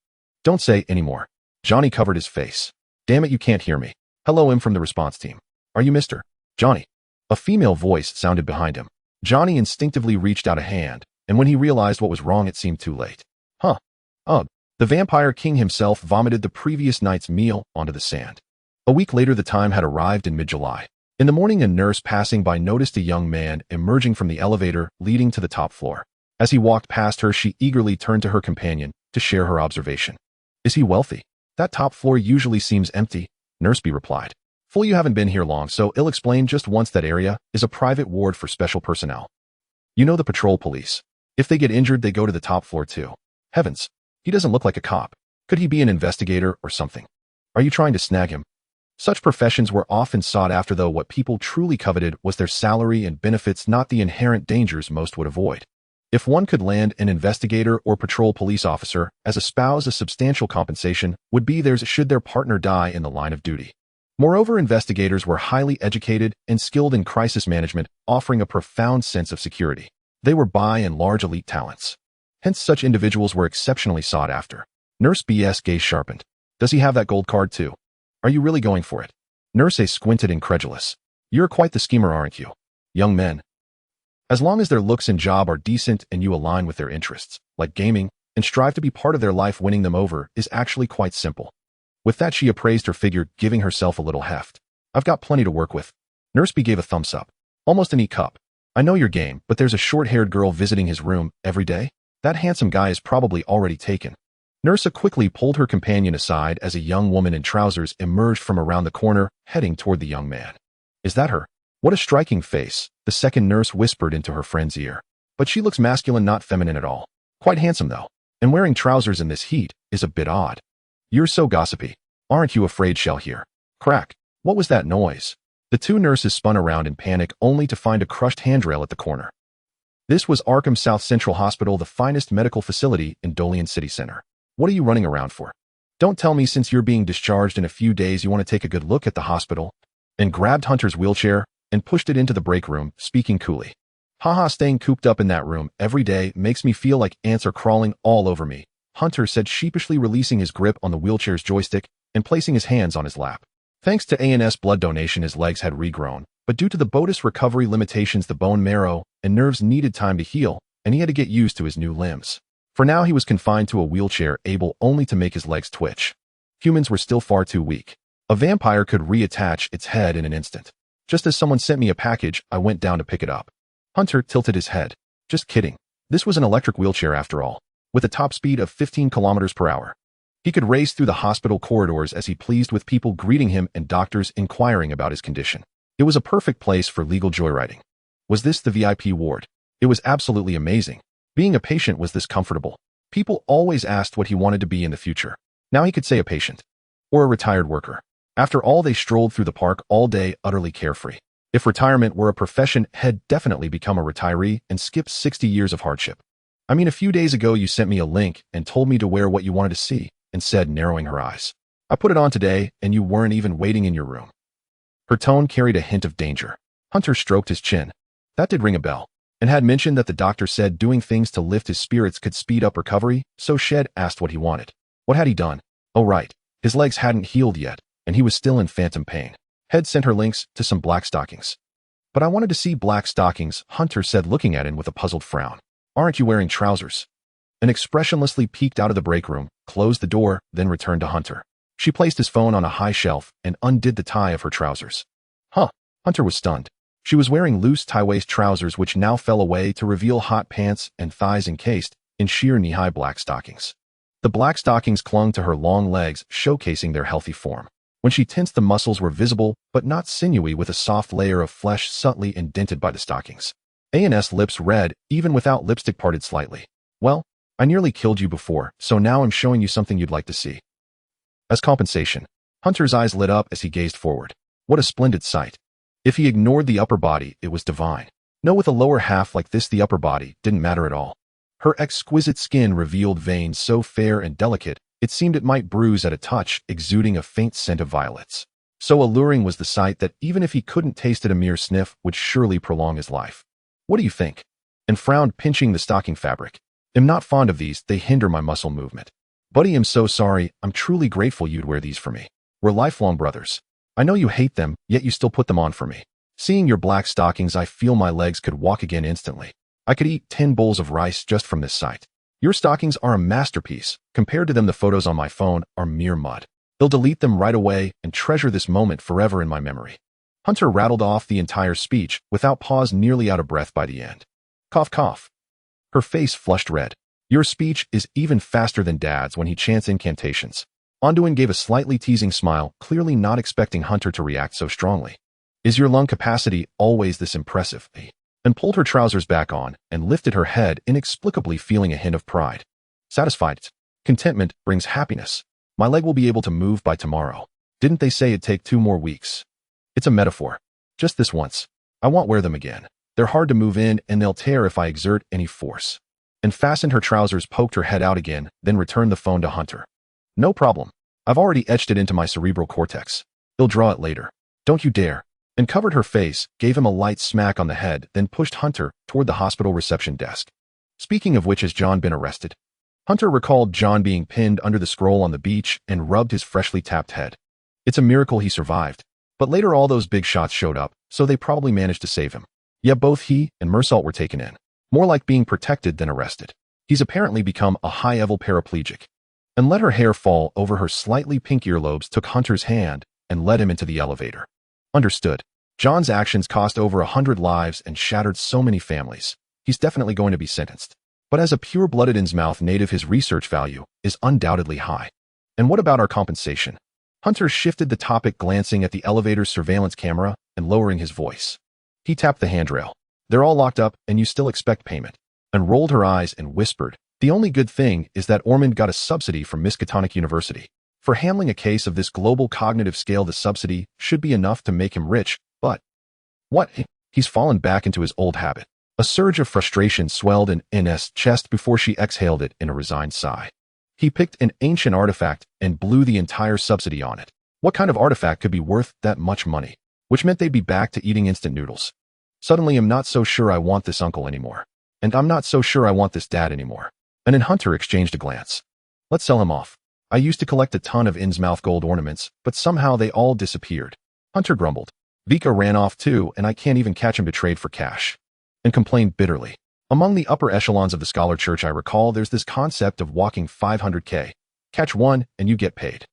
Don't say anymore. Johnny covered his face. Damn it, you can't hear me. Hello, I'm from the response team. Are you Mr. Johnny? A female voice sounded behind him. Johnny instinctively reached out a hand, and when he realized what was wrong, it seemed too late. Huh. Ugh. The Vampire King himself vomited the previous night's meal onto the sand. A week later, the time had arrived in mid-July. In the morning, a nurse passing by noticed a young man emerging from the elevator leading to the top floor. As he walked past her, she eagerly turned to her companion to share her observation. Is he wealthy? That top floor usually seems empty, Nurse B replied. Fool, you haven't been here long, so I'll explain just once. That area is a private ward for special personnel. You know, the patrol police. If they get injured, they go to the top floor too. Heavens, he doesn't look like a cop. Could he be an investigator or something? Are you trying to snag him? Such professions were often sought after, though what people truly coveted was their salary and benefits, not the inherent dangers most would avoid. If one could land an investigator or patrol police officer as a spouse, a substantial compensation would be theirs should their partner die in the line of duty. Moreover, investigators were highly educated and skilled in crisis management, offering a profound sense of security. They were by and large elite talents. Hence such individuals were exceptionally sought after. Nurse B's gaze sharpened. Does he have that gold card too? Are you really going for it? Nurse A squinted incredulous. You're quite the schemer, aren't you? Young men. As long as their looks and job are decent and you align with their interests, like gaming, and strive to be part of their life, winning them over is actually quite simple. With that, she appraised her figure, giving herself a little heft. I've got plenty to work with. Nurse B gave a thumbs up. Almost an E-cup. I know your game, but there's a short-haired girl visiting his room every day. That handsome guy is probably already taken. Nurse A quickly pulled her companion aside as a young woman in trousers emerged from around the corner, heading toward the young man. Is that her? What a striking face, the second nurse whispered into her friend's ear. But she looks masculine, not feminine at all. Quite handsome, though. And wearing trousers in this heat is a bit odd. You're so gossipy. Aren't you afraid she'll hear? Crack. What was that noise? The two nurses spun around in panic only to find a crushed handrail at the corner. This was Arkham South Central Hospital, the finest medical facility in Dolian City Center. What are you running around for? Don't tell me since you're being discharged in a few days you want to take a good look at the hospital. And grabbed Hunter's wheelchair and pushed it into the break room, speaking coolly. Haha, staying cooped up in that room every day makes me feel like ants are crawling all over me, Hunter said, sheepishly releasing his grip on the wheelchair's joystick and placing his hands on his lap. Thanks to A&S blood donation, his legs had regrown, but due to the BOTUS recovery limitations, the bone marrow and nerves needed time to heal, and he had to get used to his new limbs. For now, he was confined to a wheelchair, able only to make his legs twitch. Humans were still far too weak. A vampire could reattach its head in an instant. Just as someone sent me a package, I went down to pick it up. Hunter tilted his head. Just kidding. This was an electric wheelchair after all, with a top speed of 15 kilometers per hour. He could race through the hospital corridors as he pleased, with people greeting him and doctors inquiring about his condition. It was a perfect place for legal joyriding. Was this the VIP ward? It was absolutely amazing. Being a patient was this comfortable. People always asked what he wanted to be in the future. Now he could say a patient. Or a retired worker. After all, they strolled through the park all day, utterly carefree. If retirement were a profession, he'd definitely become a retiree and skip 60 years of hardship. I mean, a few days ago you sent me a link and told me to wear what you wanted to see, and said, narrowing her eyes. I put it on today, and you weren't even waiting in your room. Her tone carried a hint of danger. Hunter stroked his chin. That did ring a bell, and had mentioned that the doctor said doing things to lift his spirits could speed up recovery, so Shed asked what he wanted. What had he done? Oh right, his legs hadn't healed yet, and he was still in phantom pain. Head sent her links to some black stockings. But I wanted to see black stockings, Hunter said, looking at him with a puzzled frown. Aren't you wearing trousers? And expressionlessly peeked out of the break room, closed the door, then returned to Hunter. She placed his phone on a high shelf and undid the tie of her trousers. Huh. Hunter was stunned. She was wearing loose tie-waist trousers which now fell away to reveal hot pants and thighs encased in sheer knee-high black stockings. The black stockings clung to her long legs, showcasing their healthy form. When she tensed, the muscles were visible, but not sinewy, with a soft layer of flesh subtly indented by the stockings. A&S lips red, even without lipstick, parted slightly. Well, I nearly killed you before, so now I'm showing you something you'd like to see. As compensation, Hunter's eyes lit up as he gazed forward. What a splendid sight. If he ignored the upper body, it was divine. No, with a lower half like this, the upper body didn't matter at all. Her exquisite skin revealed veins so fair and delicate, it seemed it might bruise at a touch, exuding a faint scent of violets. So alluring was the sight that even if he couldn't taste it, a mere sniff would surely prolong his life. What do you think? And frowned, pinching the stocking fabric. Am not fond of these, they hinder my muscle movement. Buddy, am so sorry, I'm truly grateful you'd wear these for me. We're lifelong brothers. I know you hate them, yet you still put them on for me. Seeing your black stockings, I feel my legs could walk again instantly. I could eat 10 bowls of rice just from this sight. Your stockings are a masterpiece. Compared to them, the photos on my phone are mere mud. They'll delete them right away and treasure this moment forever in my memory. Hunter rattled off the entire speech without pause, nearly out of breath by the end. Cough, cough. Her face flushed red. Your speech is even faster than Dad's when he chants incantations. Onduin gave a slightly teasing smile, clearly not expecting Hunter to react so strongly. Is your lung capacity always this impressive? And pulled her trousers back on and lifted her head, inexplicably feeling a hint of pride. Satisfied. Contentment brings happiness. My leg will be able to move by tomorrow. Didn't they say it'd take 2 more weeks? It's a metaphor. Just this once. I won't wear them again. They're hard to move in and they'll tear if I exert any force. And fastened her trousers, poked her head out again, then returned the phone to Hunter. No problem. I've already etched it into my cerebral cortex. He'll draw it later. Don't you dare. and covered her face, gave him a light smack on the head, then pushed Hunter toward the hospital reception desk. Speaking of which, has John been arrested? Hunter recalled John being pinned under the scroll on the beach and rubbed his freshly tapped head. It's a miracle he survived. But later all those big shots showed up, so they probably managed to save him. Yeah, both he and Mersault were taken in. More like being protected than arrested. He's apparently become a high-level paraplegic. And let her hair fall over her slightly pink earlobes, took Hunter's hand and led him into the elevator. Understood. John's actions cost over 100 lives and shattered so many families. He's definitely going to be sentenced. But as a pure-blooded Innsmouth native, his research value is undoubtedly high. And what about our compensation? Hunter shifted the topic, glancing at the elevator's surveillance camera and lowering his voice. He tapped the handrail. They're all locked up and you still expect payment. And rolled her eyes and whispered, the only good thing is that Ormond got a subsidy from Miskatonic University. For handling a case of this global cognitive scale, the subsidy should be enough to make him rich, but... What? He's fallen back into his old habit. A surge of frustration swelled in Ines' chest before she exhaled it in a resigned sigh. He picked an ancient artifact and blew the entire subsidy on it. What kind of artifact could be worth that much money? Which meant they'd be back to eating instant noodles. Suddenly, I'm not so sure I want this uncle anymore. And I'm not so sure I want this dad anymore. And then Hunter exchanged a glance. Let's sell him off. I used to collect a ton of Innsmouth gold ornaments, but somehow they all disappeared. Hunter grumbled. Vika ran off too, and I can't even catch him to trade for cash. And complained bitterly. Among the upper echelons of the Scholar Church, I recall there's this concept of walking 500k. Catch one, and you get paid.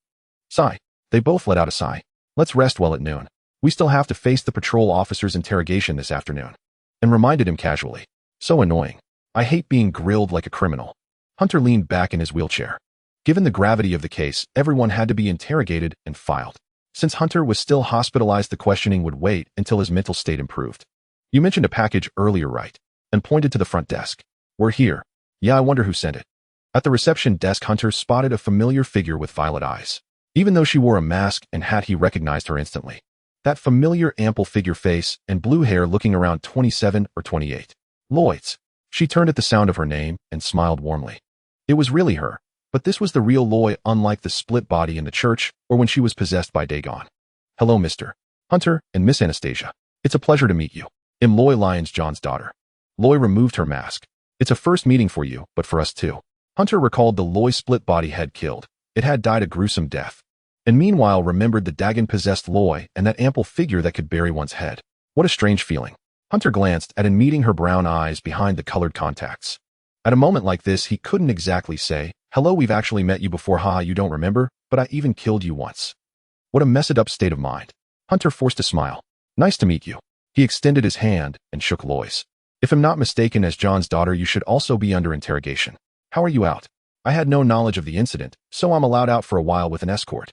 Sigh. They both let out a sigh. Let's rest well at noon. We still have to face the patrol officer's interrogation this afternoon. And reminded him casually. So annoying. I hate being grilled like a criminal. Hunter leaned back in his wheelchair. Given the gravity of the case, everyone had to be interrogated and filed. Since Hunter was still hospitalized, the questioning would wait until his mental state improved. You mentioned a package earlier, right? And pointed to the front desk. We're here. Yeah, I wonder who sent it. At the reception desk, Hunter spotted a familiar figure with violet eyes. Even though she wore a mask and hat, he recognized her instantly. That familiar ample figure, face and blue hair, looking around 27 or 28. Lloyd's. She turned at the sound of her name and smiled warmly. It was really her, but this was the real Loy, unlike the split body in the church or when she was possessed by Dagon. Hello, Mr. Hunter and Miss Anastasia. It's a pleasure to meet you. I'm Loy Lyons, John's daughter. Loy removed her mask. It's a first meeting for you, but for us too. Hunter recalled the Loy split body had killed. It had died a gruesome death. And meanwhile remembered the Dagon-possessed Loy and that ample figure that could bury one's head. What a strange feeling. Hunter glanced at and meeting her brown eyes behind the colored contacts. At a moment like this, he couldn't exactly say, hello, we've actually met you before, haha, you don't remember, but I even killed you once. What a messed up state of mind. Hunter forced a smile. Nice to meet you. He extended his hand and shook Loy's. If I'm not mistaken, as John's daughter, you should also be under interrogation. How are you out? I had no knowledge of the incident, so I'm allowed out for a while with an escort.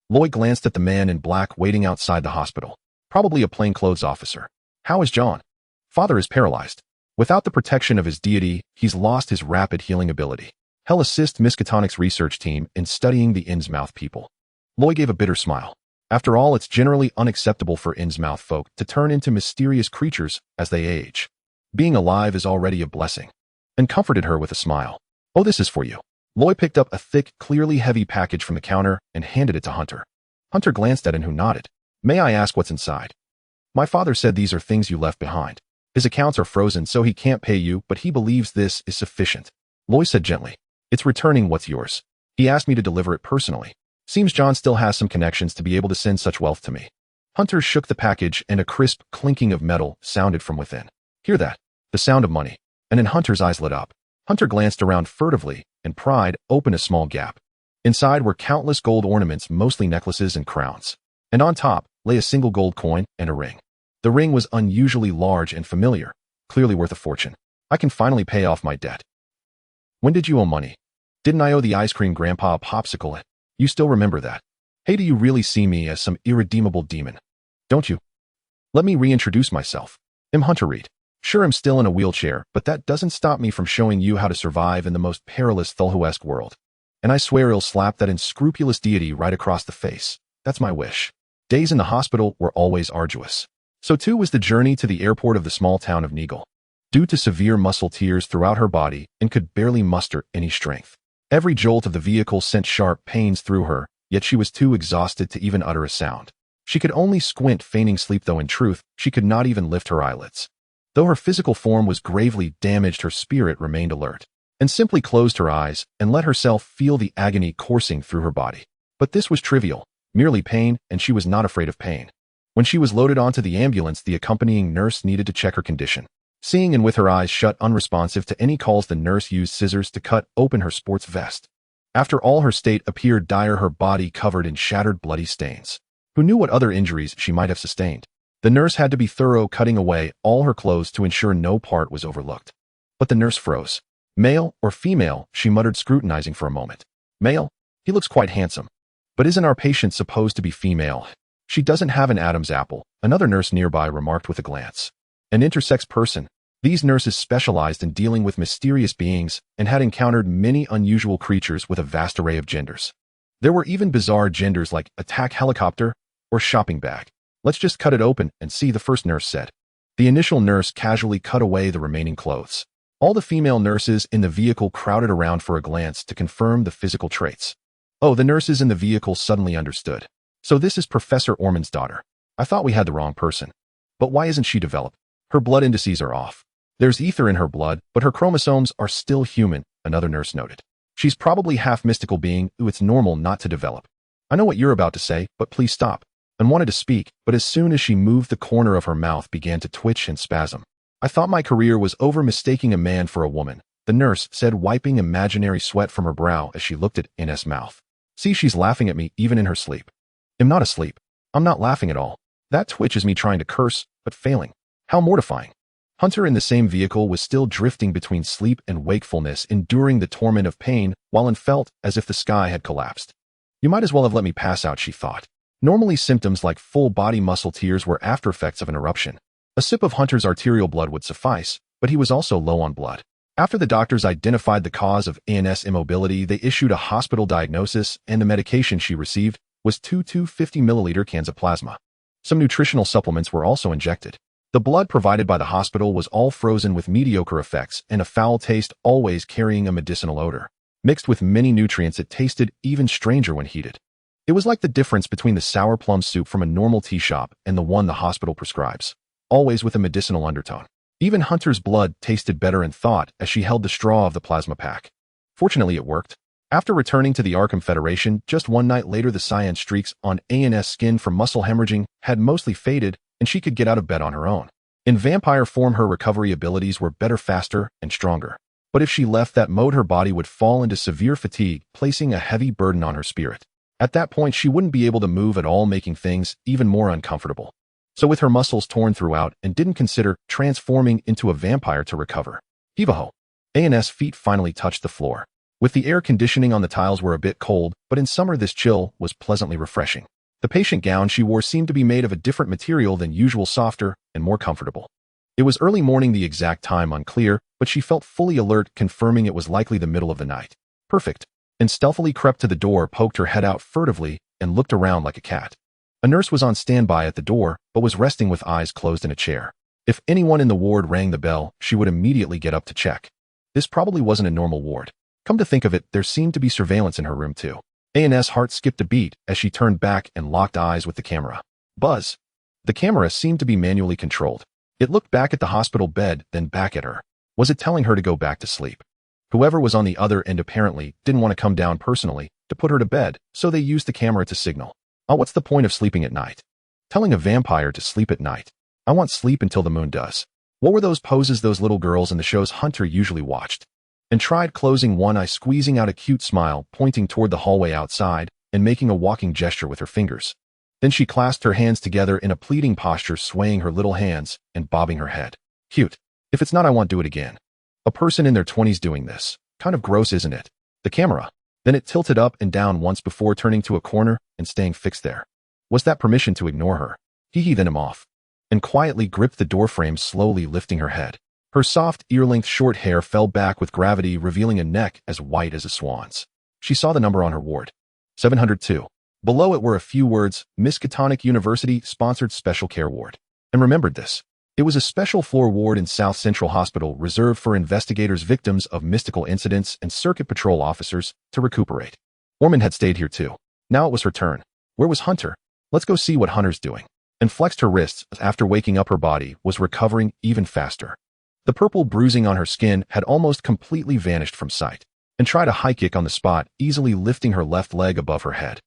Loy glanced at the man in black waiting outside the hospital. Probably a plainclothes officer. How is John? Father is paralyzed. Without the protection of his deity, he's lost his rapid healing ability. He'll assist Miskatonic's research team in studying the Innsmouth people. Loy gave a bitter smile. After all, it's generally unacceptable for Innsmouth folk to turn into mysterious creatures as they age. Being alive is already a blessing. And comforted her with a smile. Oh, this is for you. Loy picked up a thick, clearly heavy package from the counter and handed it to Hunter. Hunter glanced at it, who nodded. May I ask what's inside? My father said these are things you left behind. His accounts are frozen, so he can't pay you, but he believes this is sufficient. Loy said gently. It's returning what's yours. He asked me to deliver it personally. Seems John still has some connections to be able to send such wealth to me. Hunter shook the package and a crisp clinking of metal sounded from within. Hear that? The sound of money. And then Hunter's eyes lit up. Hunter glanced around furtively, and pride opened a small gap. Inside were countless gold ornaments, mostly necklaces and crowns. And on top lay a single gold coin and a ring. The ring was unusually large and familiar, clearly worth a fortune. I can finally pay off my debt. When did you owe money? Didn't I owe the ice cream grandpa a popsicle? You still remember that? Hey, do you really see me as some irredeemable demon? Don't you? Let me reintroduce myself. I'm Hunter Reed. Sure, I'm still in a wheelchair, but that doesn't stop me from showing you how to survive in the most perilous Cthulhu-esque world. And I swear he'll slap that unscrupulous deity right across the face. That's my wish. Days in the hospital were always arduous. So too was the journey to the airport of the small town of Neagle. Due to severe muscle tears throughout her body and could barely muster any strength. Every jolt of the vehicle sent sharp pains through her, yet she was too exhausted to even utter a sound. She could only squint, feigning sleep, though in truth, she could not even lift her eyelids. Though her physical form was gravely damaged, her spirit remained alert, and simply closed her eyes and let herself feel the agony coursing through her body. But this was trivial, merely pain, and she was not afraid of pain. When she was loaded onto the ambulance, the accompanying nurse needed to check her condition. Seeing and with her eyes shut, unresponsive to any calls, the nurse used scissors to cut open her sports vest. After all, her state appeared dire, her body covered in shattered, bloody stains. Who knew what other injuries she might have sustained? The nurse had to be thorough, cutting away all her clothes to ensure no part was overlooked. But the nurse froze. Male or female? She muttered, scrutinizing for a moment. Male? He looks quite handsome. But isn't our patient supposed to be female? She doesn't have an Adam's apple, another nurse nearby remarked with a glance. An intersex person. These nurses specialized in dealing with mysterious beings and had encountered many unusual creatures with a vast array of genders. There were even bizarre genders like attack helicopter or shopping bag. Let's just cut it open and see, the first nurse said. The initial nurse casually cut away the remaining clothes. All the female nurses in the vehicle crowded around for a glance to confirm the physical traits. Oh, the nurses in the vehicle suddenly understood. So this is Professor Orman's daughter. I thought we had the wrong person. But why isn't she developed? Her blood indices are off. There's ether in her blood, but her chromosomes are still human, another nurse noted. She's probably half mystical being. Ooh, it's normal not to develop. I know what you're about to say, but please stop. And wanted to speak, but as soon as she moved, the corner of her mouth began to twitch and spasm. I thought my career was over, mistaking a man for a woman, the nurse said, wiping imaginary sweat from her brow as she looked at Ines' mouth. See, she's laughing at me even in her sleep. I'm not asleep. I'm not laughing at all. That twitch is me trying to curse, but failing. How mortifying. Hunter, in the same vehicle, was still drifting between sleep and wakefulness, enduring the torment of pain, while it felt as if the sky had collapsed. You might as well have let me pass out, she thought. Normally, symptoms like full-body muscle tears were after effects of an eruption. A sip of Hunter's arterial blood would suffice, but he was also low on blood. After the doctors identified the cause of Ines' immobility, they issued a hospital diagnosis, and the medication she received was 2 50-milliliter cans of plasma. Some nutritional supplements were also injected. The blood provided by the hospital was all frozen with mediocre effects and a foul taste, always carrying a medicinal odor. Mixed with many nutrients, it tasted even stranger when heated. It was like the difference between the sour plum soup from a normal tea shop and the one the hospital prescribes, always with a medicinal undertone. Even Hunter's blood tasted better in thought as she held the straw of the plasma pack. Fortunately, it worked. After returning to the Arkham Federation, just one night later, the cyan streaks on Ines' skin from muscle hemorrhaging had mostly faded, and she could get out of bed on her own. In vampire form, her recovery abilities were better, faster, and stronger. But if she left that mode, her body would fall into severe fatigue, placing a heavy burden on her spirit. At that point, she wouldn't be able to move at all, making things even more uncomfortable. So with her muscles torn throughout, and didn't consider transforming into a vampire to recover. Heave-ho! Ines' feet finally touched the floor. With the air conditioning on, the tiles were a bit cold, but in summer this chill was pleasantly refreshing. The patient gown she wore seemed to be made of a different material than usual, softer and more comfortable. It was early morning, the exact time unclear, but she felt fully alert, confirming it was likely the middle of the night. Perfect. And stealthily crept to the door, poked her head out furtively, and looked around like a cat. A nurse was on standby at the door, but was resting with eyes closed in a chair. If anyone in the ward rang the bell, she would immediately get up to check. This probably wasn't a normal ward. Come to think of it, there seemed to be surveillance in her room too. Ines' heart skipped a beat as she turned back and locked eyes with the camera. Buzz. The camera seemed to be manually controlled. It looked back at the hospital bed, then back at her. Was it telling her to go back to sleep? Whoever was on the other end apparently didn't want to come down personally to put her to bed, so they used the camera to signal. Oh, what's the point of sleeping at night? Telling a vampire to sleep at night. I want sleep until the moon does. What were those poses those little girls in the shows Hunter usually watched? And tried closing one eye, squeezing out a cute smile, pointing toward the hallway outside, and making a walking gesture with her fingers. Then she clasped her hands together in a pleading posture, swaying her little hands and bobbing her head. Cute. If it's not, I won't do it again. A person in their 20s doing this. Kind of gross, isn't it? The camera. Then it tilted up and down once before turning to a corner and staying fixed there. Was that permission to ignore her? He then him off. And quietly gripped the doorframe, slowly lifting her head. Her soft, ear-length short hair fell back with gravity, revealing a neck as white as a swan's. She saw the number on her ward. 702. Below it were a few words, Miskatonic University Sponsored Special Care Ward. And remembered this. It was a special floor ward in South Central Hospital reserved for investigators, victims of mystical incidents, and circuit patrol officers to recuperate. Orman had stayed here too. Now it was her turn. Where was Hunter? Let's go see what Hunter's doing. And flexed her wrists after waking up. Her body was recovering even faster. The purple bruising on her skin had almost completely vanished from sight, and tried a high kick on the spot, easily lifting her left leg above her head.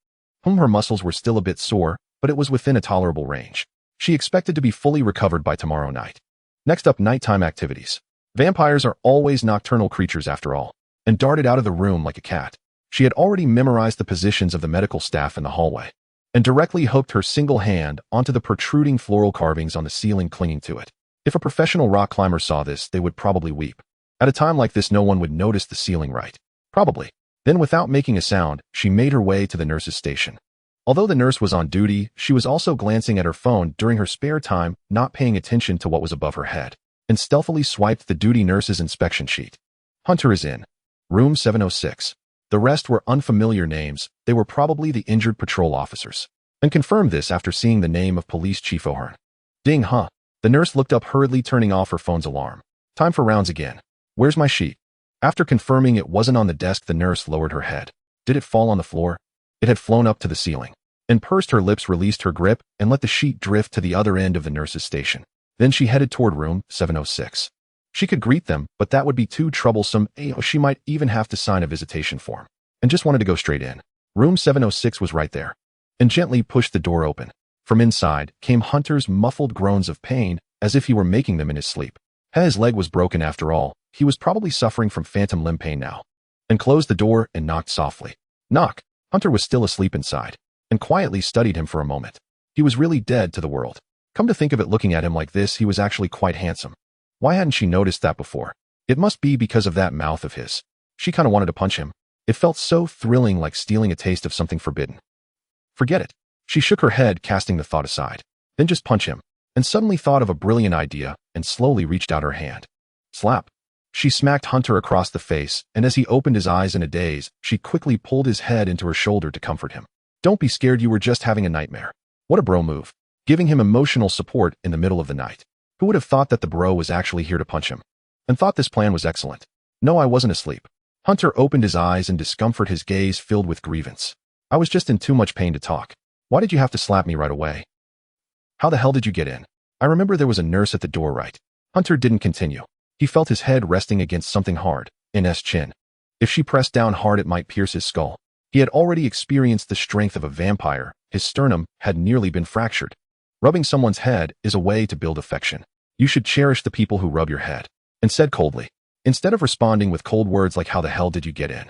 Her muscles were still a bit sore, but it was within a tolerable range. She expected to be fully recovered by tomorrow night. Next up, nighttime activities. Vampires are always nocturnal creatures after all, and darted out of the room like a cat. She had already memorized the positions of the medical staff in the hallway, and directly hooked her single hand onto the protruding floral carvings on the ceiling clinging to it. If a professional rock climber saw this, they would probably weep. At a time like this, no one would notice the ceiling, right? Probably. Then, without making a sound, she made her way to the nurse's station. Although the nurse was on duty, she was also glancing at her phone during her spare time, not paying attention to what was above her head, and stealthily swiped the duty nurse's inspection sheet. Hunter is in room 706. The rest were unfamiliar names. They were probably the injured patrol officers, and confirmed this after seeing the name of Police Chief O'Hearn. Ding, huh? The nurse looked up hurriedly, turning off her phone's alarm. Time for rounds again. Where's my sheet? After confirming it wasn't on the desk, the nurse lowered her head. Did it fall on the floor? It had flown up to the ceiling. And pursed her lips, released her grip, and let the sheet drift to the other end of the nurse's station. Then she headed toward room 706. She could greet them, but that would be too troublesome. She might even have to sign a visitation form, and just wanted to go straight in. Room 706 was right there, and gently pushed the door open. From inside came Hunter's muffled groans of pain, as if he were making them in his sleep. His leg was broken after all. He was probably suffering from phantom limb pain now. And closed the door and knocked softly. Knock. Hunter was still asleep inside, and quietly studied him for a moment. He was really dead to the world. Come to think of it, looking at him like this, he was actually quite handsome. Why hadn't she noticed that before? It must be because of that mouth of his. She kind of wanted to punch him. It felt so thrilling, like stealing a taste of something forbidden. Forget it. She shook her head, casting the thought aside. Then just punch him. And suddenly thought of a brilliant idea, and slowly reached out her hand. Slap. She smacked Hunter across the face, and as he opened his eyes in a daze, she quickly pulled his head into her shoulder to comfort him. Don't be scared, you were just having a nightmare. What a bro move. Giving him emotional support in the middle of the night. Who would have thought that the bro was actually here to punch him? And thought this plan was excellent. No, I wasn't asleep. Hunter opened his eyes in discomfort, his gaze filled with grievance. I was just in too much pain to talk. Why did you have to slap me right away? How the hell did you get in? I remember there was a nurse at the door, right? Hunter didn't continue. He felt his head resting against something hard, in his chin. If she pressed down hard, it might pierce his skull. He had already experienced the strength of a vampire. His sternum had nearly been fractured. Rubbing someone's head is a way to build affection. You should cherish the people who rub your head. And said coldly, instead of responding with cold words like how the hell did you get in?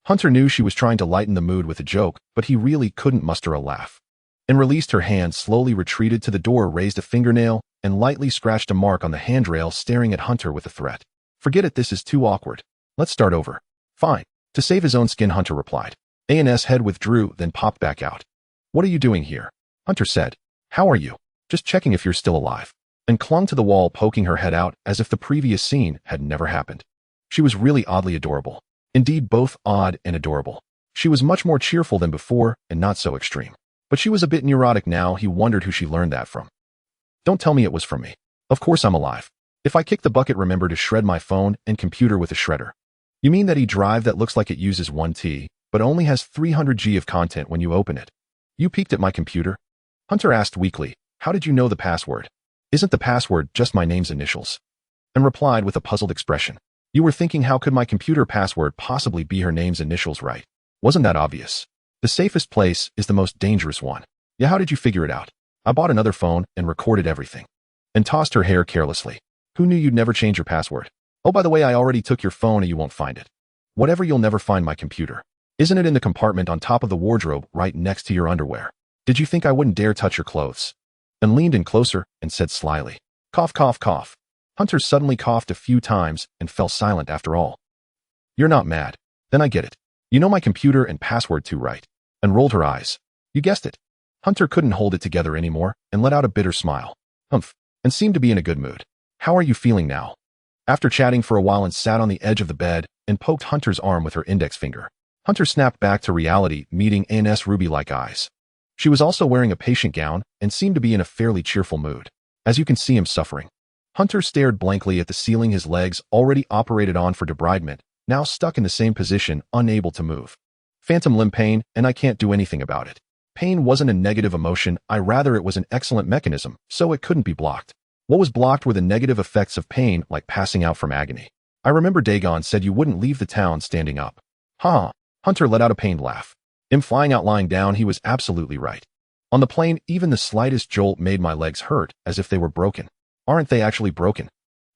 Hunter knew she was trying to lighten the mood with a joke, but he really couldn't muster a laugh. And released her hand, slowly retreated to the door, raised a fingernail, and lightly scratched a mark on the handrail, staring at Hunter with a threat. Forget it, this is too awkward. Let's start over. Fine. To save his own skin, Hunter replied. A&S head withdrew, then popped back out. What are you doing here? Hunter said. How are you? Just checking if you're still alive. And clung to the wall, poking her head out as if the previous scene had never happened. She was really oddly adorable. Indeed, both odd and adorable. She was much more cheerful than before, and not so extreme. But she was a bit neurotic now. He wondered who she learned that from. Don't tell me it was from me. Of course I'm alive. If I kick the bucket, remember to shred my phone and computer with a shredder. You mean that e-drive that looks like it uses 1T, but only has 300 GB of content when you open it? You peeked at my computer? Hunter asked weakly. How did you know the password? Isn't the password just my name's initials? And replied with a puzzled expression. You were thinking, how could my computer password possibly be her name's initials, right? Wasn't that obvious? The safest place is the most dangerous one. Yeah, how did you figure it out? I bought another phone and recorded everything. And tossed her hair carelessly. Who knew you'd never change your password? Oh, by the way, I already took your phone and you won't find it. Whatever, you'll never find my computer. Isn't it in the compartment on top of the wardrobe right next to your underwear? Did you think I wouldn't dare touch your clothes? And leaned in closer and said slyly. Cough, cough, cough. Hunter suddenly coughed a few times and fell silent after all. You're not mad. Then I get it. You know my computer and password too, right? And rolled her eyes. You guessed it. Hunter couldn't hold it together anymore and let out a bitter smile. Humph. And seemed to be in a good mood. How are you feeling now? After chatting for a while and sat on the edge of the bed and poked Hunter's arm with her index finger, Hunter snapped back to reality, meeting A&S ruby-like eyes. She was also wearing a patient gown and seemed to be in a fairly cheerful mood. As you can see, him suffering. Hunter stared blankly at the ceiling, his legs already operated on for debridement, now stuck in the same position, unable to move. Phantom limb pain, and I can't do anything about it. Pain wasn't a negative emotion, rather it was an excellent mechanism, so it couldn't be blocked. What was blocked were the negative effects of pain, like passing out from agony. I remember Dagon said you wouldn't leave the town standing up. Ha! Hunter let out a pained laugh. Him flying out lying down, he was absolutely right. On the plane, even the slightest jolt made my legs hurt, as if they were broken. Aren't they actually broken?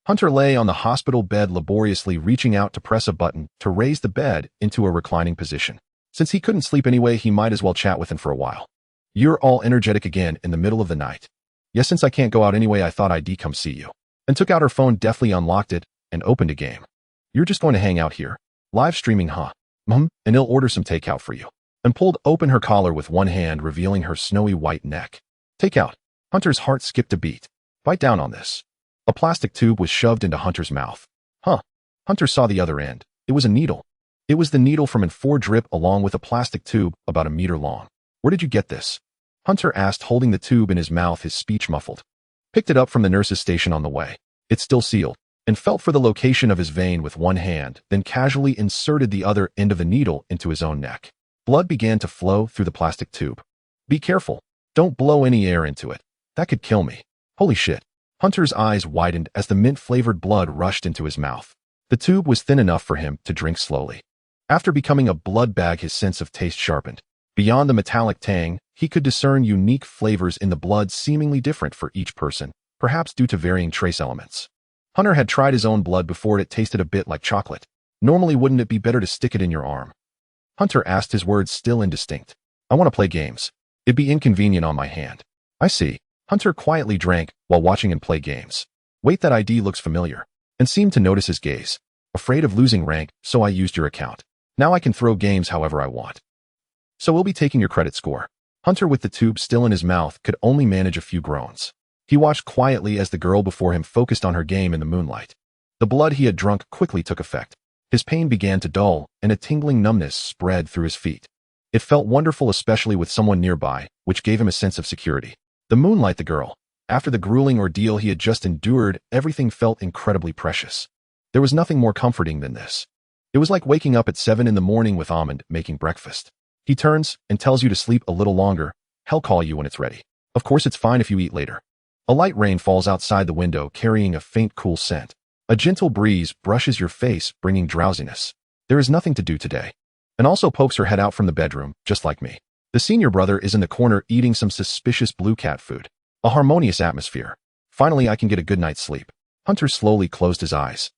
Hunter lay on the hospital bed laboriously reaching out to press a button to raise the bed into a reclining position. Since he couldn't sleep anyway, he might as well chat with him for a while. You're all energetic again in the middle of the night. Yes, since I can't go out anyway, I thought I'd come see you. And took out her phone, deftly unlocked it, and opened a game. You're just going to hang out here? Live streaming, huh? And he'll order some takeout for you. And pulled open her collar with one hand, revealing her snowy white neck. Takeout. Hunter's heart skipped a beat. Bite down on this. A plastic tube was shoved into Hunter's mouth. Huh. Hunter saw the other end. It was a needle. It was the needle from an 4 drip along with a plastic tube about a meter long. Where did you get this? Hunter asked, holding the tube in his mouth, his speech muffled. Picked it up from the nurse's station on the way. It's still sealed. And felt for the location of his vein with one hand, then casually inserted the other end of the needle into his own neck. Blood began to flow through the plastic tube. Be careful. Don't blow any air into it. That could kill me. Holy shit. Hunter's eyes widened as the mint-flavored blood rushed into his mouth. The tube was thin enough for him to drink slowly. After becoming a blood bag, his sense of taste sharpened. Beyond the metallic tang, he could discern unique flavors in the blood, seemingly different for each person, perhaps due to varying trace elements. Hunter had tried his own blood before. It tasted a bit like chocolate. Normally, wouldn't it be better to stick it in your arm? Hunter asked, his words still indistinct. I want to play games. It'd be inconvenient on my hand. I see. Hunter quietly drank while watching him play games. Wait, that ID looks familiar. And seemed to notice his gaze. Afraid of losing rank, so I used your account. Now I can throw games however I want. So we'll be taking your credit score. Hunter, with the tube still in his mouth, could only manage a few groans. He watched quietly as the girl before him focused on her game in the moonlight. The blood he had drunk quickly took effect. His pain began to dull, and a tingling numbness spread through his feet. It felt wonderful, especially with someone nearby, which gave him a sense of security. The moonlight, the girl. After the grueling ordeal he had just endured, everything felt incredibly precious. There was nothing more comforting than this. It was like waking up at 7 in the morning with Almond making breakfast. He turns and tells you to sleep a little longer. He'll call you when it's ready. Of course, it's fine if you eat later. A light rain falls outside the window, carrying a faint, cool scent. A gentle breeze brushes your face, bringing drowsiness. There is nothing to do today. And also pokes her head out from the bedroom, just like me. The senior brother is in the corner eating some suspicious blue cat food. A harmonious atmosphere. Finally, I can get a good night's sleep. Hunter slowly closed his eyes.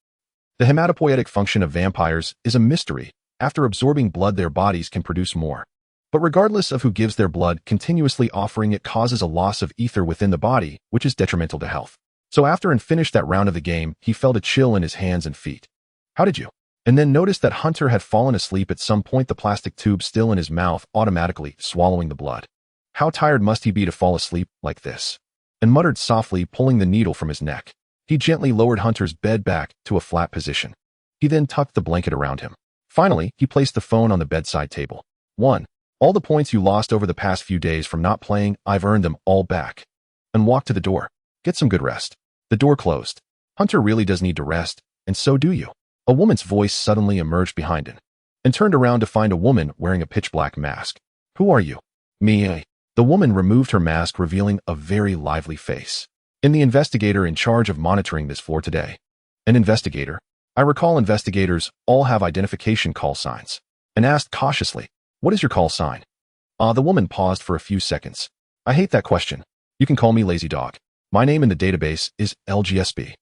The hematopoietic function of vampires is a mystery. After absorbing blood, their bodies can produce more. But regardless of who gives their blood, continuously offering it causes a loss of ether within the body, which is detrimental to health. So after and finished that round of the game, he felt a chill in his hands and feet. How did you? And then noticed that Hunter had fallen asleep at some point, the plastic tube still in his mouth, automatically swallowing the blood. How tired must he be to fall asleep like this? And muttered softly, pulling the needle from his neck. He gently lowered Hunter's bed back to a flat position. He then tucked the blanket around him. Finally, he placed the phone on the bedside table. 1. All the points you lost over the past few days from not playing, I've earned them all back. And walked to the door. Get some good rest. The door closed. Hunter really does need to rest, and so do you. A woman's voice suddenly emerged behind him, and turned around to find a woman wearing a pitch-black mask. Who are you? Me. The woman removed her mask, revealing a very lively face. The investigator in charge of monitoring this floor today. An investigator? I recall investigators all have identification call signs. And asked cautiously, what is your call sign? The woman paused for a few seconds. I hate that question. You can call me Lazy Dog. My name in the database is LGSB.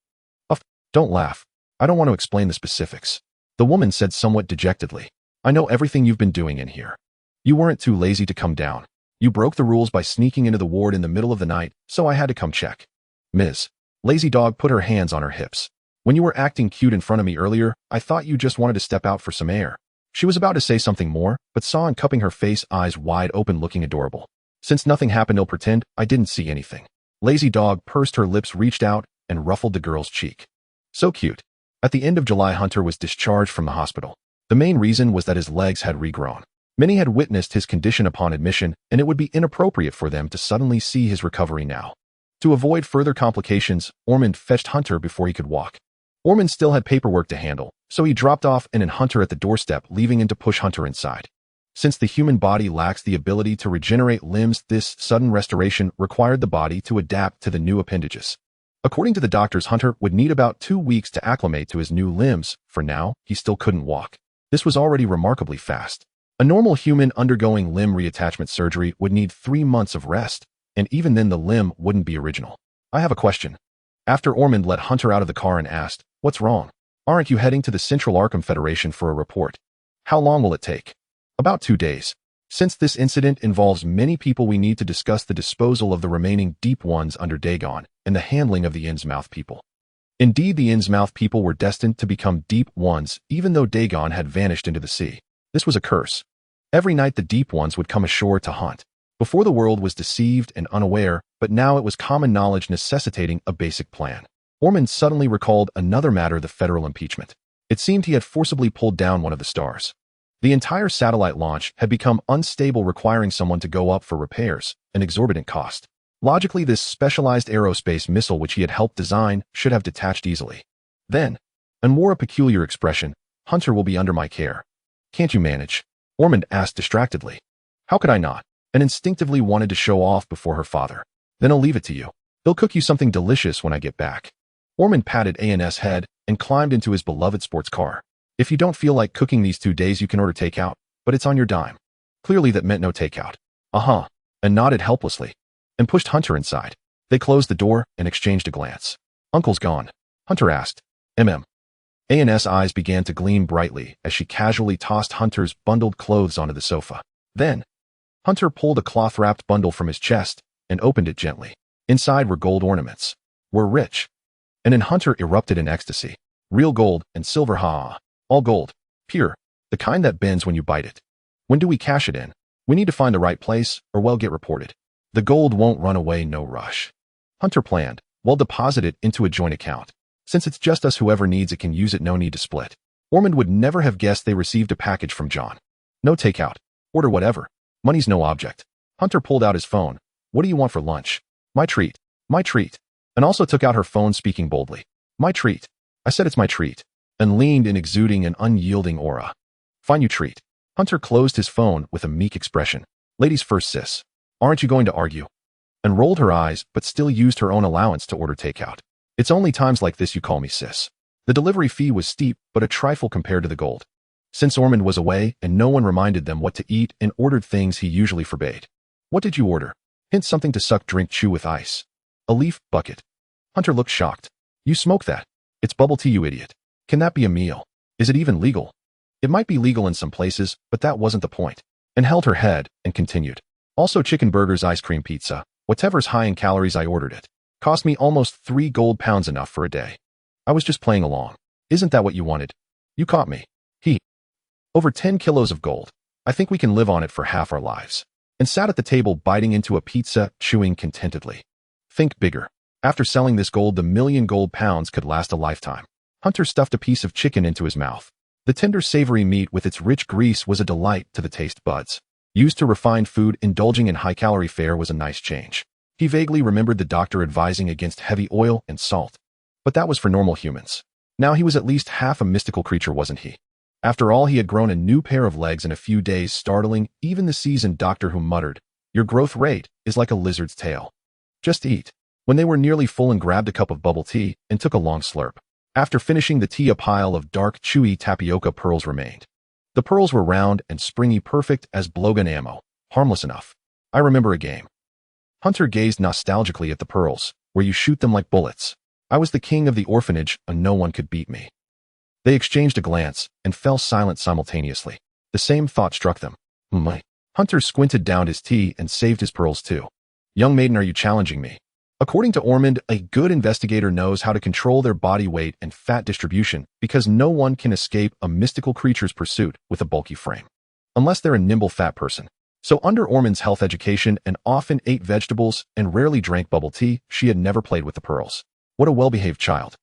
Don't laugh. I don't want to explain the specifics. The woman said somewhat dejectedly. I know everything you've been doing in here. You weren't too lazy to come down. You broke the rules by sneaking into the ward in the middle of the night, so I had to come check. Ms. Lazy Dog put her hands on her hips. When you were acting cute in front of me earlier, I thought you just wanted to step out for some air. She was about to say something more, but saw and cupping her face, eyes wide open, looking adorable. Since nothing happened, I'll pretend I didn't see anything. Lazy Dog pursed her lips, reached out, and ruffled the girl's cheek. So cute. At the end of July, Hunter was discharged from the hospital. The main reason was that his legs had regrown. Many had witnessed his condition upon admission, and it would be inappropriate for them to suddenly see his recovery now. To avoid further complications, Ormond fetched Hunter before he could walk. Ormond still had paperwork to handle, so he dropped off and Hunter at the doorstep, leaving him to push Hunter inside. Since the human body lacks the ability to regenerate limbs, this sudden restoration required the body to adapt to the new appendages. According to the doctors, Hunter would need about 2 weeks to acclimate to his new limbs. For now, he still couldn't walk. This was already remarkably fast. A normal human undergoing limb reattachment surgery would need 3 months of rest, and even then the limb wouldn't be original. I have a question. After Ormond let Hunter out of the car and asked, "What's wrong? Aren't you heading to the Central Arkham Federation for a report? How long will it take?" "About 2 days. Since this incident involves many people, we need to discuss the disposal of the remaining Deep Ones under Dagon and the handling of the Innsmouth people." Indeed, the Innsmouth people were destined to become Deep Ones, even though Dagon had vanished into the sea. This was a curse. Every night the Deep Ones would come ashore to hunt. Before, the world was deceived and unaware, but now it was common knowledge necessitating a basic plan. Ormond suddenly recalled another matter: the federal impeachment. It seemed he had forcibly pulled down one of the stars. The entire satellite launch had become unstable, requiring someone to go up for repairs, an exorbitant cost. Logically, this specialized aerospace missile which he had helped design should have detached easily. Then, and more a peculiar expression, "Hunter will be under my care." "Can't you manage?" Ormond asked distractedly. "How could I not?" And instinctively wanted to show off before her father. "Then I'll leave it to you. They'll cook you something delicious when I get back." Ormond patted An's head and climbed into his beloved sports car. "If you don't feel like cooking these 2 days, you can order takeout, but it's on your dime." Clearly that meant no takeout. "Uh-huh," and nodded helplessly, and pushed Hunter inside. They closed the door and exchanged a glance. "Uncle's gone?" Hunter asked. An's eyes began to gleam brightly as she casually tossed Hunter's bundled clothes onto the sofa. Then, Hunter pulled a cloth-wrapped bundle from his chest and opened it gently. Inside were gold ornaments. Were rich. And then Hunter erupted in ecstasy. "Real gold and silver, all gold. Pure. The kind that bends when you bite it. When do we cash it in? We need to find the right place, or we'll get reported. The gold won't run away, no rush." Hunter planned. "We'll deposit it into a joint account. Since it's just us, whoever needs it can use it, no need to split." Ormond would never have guessed they received a package from John. "No takeout. Order whatever. Money's no object." Hunter pulled out his phone. "What do you want for lunch?" "My treat. My treat." And also took out her phone, speaking boldly. "My treat. I said it's my treat." And leaned in, exuding an unyielding aura. "Fine, you treat." Hunter closed his phone with a meek expression. "Ladies first, sis. Aren't you going to argue?" And rolled her eyes, but still used her own allowance to order takeout. "It's only times like this you call me sis." The delivery fee was steep, but a trifle compared to the gold. Since Ormond was away and no one reminded them what to eat and ordered things he usually forbade. "What did you order?" "Hint something to suck, drink, chew with ice." "A leaf bucket." Hunter looked shocked. "You smoke that? It's bubble tea, you idiot. Can that be a meal? Is it even legal?" "It might be legal in some places, but that wasn't the point." And held her head and continued. "Also chicken burgers, ice cream, pizza. Whatever's high in calories, I ordered it. Cost me almost 3 gold pounds, enough for a day. I was just playing along. Isn't that what you wanted? You caught me." Over 10 kilos of gold. "I think we can live on it for half our lives." And sat at the table biting into a pizza, chewing contentedly. Think bigger. After selling this gold, the 1,000,000 gold pounds could last a lifetime. Hunter stuffed a piece of chicken into his mouth. The tender, savory meat with its rich grease was a delight to the taste buds. Used to refined food, indulging in high-calorie fare was a nice change. He vaguely remembered the doctor advising against heavy oil and salt. But that was for normal humans. Now he was at least half a mystical creature, wasn't he? After all, he had grown a new pair of legs in a few days, startling even the seasoned doctor, who muttered, "Your growth rate is like a lizard's tail. Just eat." When they were nearly full, and grabbed a cup of bubble tea and took a long slurp. After finishing the tea, a pile of dark, chewy tapioca pearls remained. The pearls were round and springy, perfect as blowgun ammo, harmless enough. "I remember a game." Hunter gazed nostalgically at the pearls. "Where you shoot them like bullets. I was the king of the orphanage, and no one could beat me." They exchanged a glance and fell silent simultaneously. The same thought struck them. Hunter squinted down his tea and saved his pearls too. "Young maiden, are you challenging me?" According to Ormond, a good investigator knows how to control their body weight and fat distribution, because no one can escape a mystical creature's pursuit with a bulky frame. Unless they're a nimble fat person. So under Ormond's health education, and often ate vegetables and rarely drank bubble tea, she had never played with the pearls. What a well-behaved child.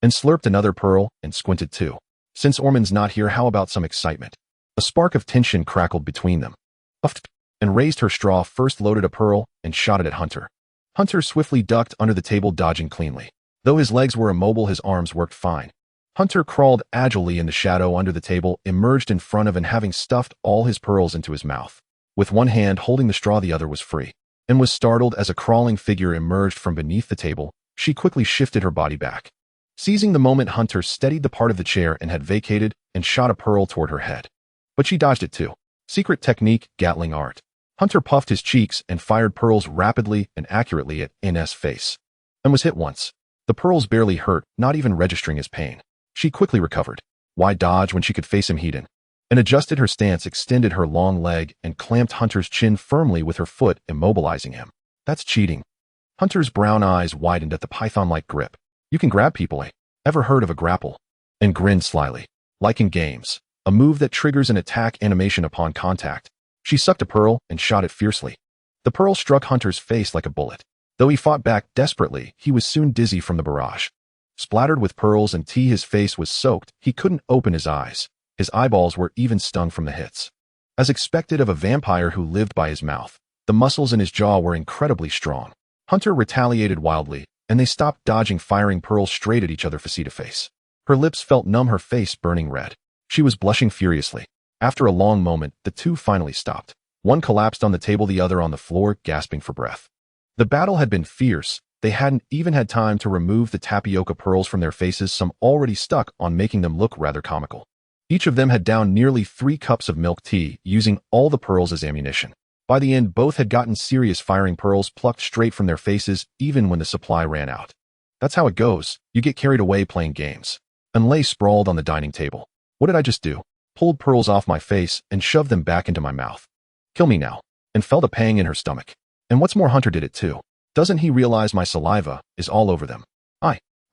And slurped another pearl and squinted too. Since Ormond's not here, how about some excitement? A spark of tension crackled between them. Puffed and raised her straw, first loaded a pearl and shot it at Hunter. Hunter swiftly ducked under the table, dodging cleanly. Though his legs were immobile, his arms worked fine. Hunter crawled agilely in the shadow under the table, emerged in front of and having stuffed all his pearls into his mouth. With one hand holding the straw, the other was free, and was startled as a crawling figure emerged from beneath the table. She quickly shifted her body back. Seizing the moment, Hunter steadied the part of the chair and had vacated and shot a pearl toward her head. But she dodged it too. Secret technique, Gatling art. Hunter puffed his cheeks and fired pearls rapidly and accurately at In's face, and was hit once. The pearls barely hurt, not even registering his pain. She quickly recovered. Why dodge when she could face him head-on? And adjusted her stance, extended her long leg, and clamped Hunter's chin firmly with her foot, immobilizing him. That's cheating. Hunter's brown eyes widened at the python-like grip. You can grab people, eh? Ever heard of a grapple? And grinned slyly. Like in games, a move that triggers an attack animation upon contact. She sucked a pearl and shot it fiercely. The pearl struck Hunter's face like a bullet. Though he fought back desperately, he was soon dizzy from the barrage. Splattered with pearls and tea, his face was soaked. He couldn't open his eyes. His eyeballs were even stung from the hits. As expected of a vampire who lived by his mouth, the muscles in his jaw were incredibly strong. Hunter retaliated wildly, and they stopped dodging, firing pearls straight at each other face to face. Her lips felt numb, her face burning red. She was blushing furiously. After a long moment, the two finally stopped. One collapsed on the table, the other on the floor, gasping for breath. The battle had been fierce. They hadn't even had time to remove the tapioca pearls from their faces, some already stuck on, making them look rather comical. Each of them had downed nearly 3 cups of milk tea, using all the pearls as ammunition. By the end, both had gotten serious, firing pearls plucked straight from their faces, even when the supply ran out. That's how it goes. You get carried away playing games. And lay sprawled on the dining table. What did I just do? Pulled pearls off my face and shoved them back into my mouth. Kill me now. And felt a pang in her stomach. And what's more, Hunter did it too. Doesn't he realize my saliva is all over them?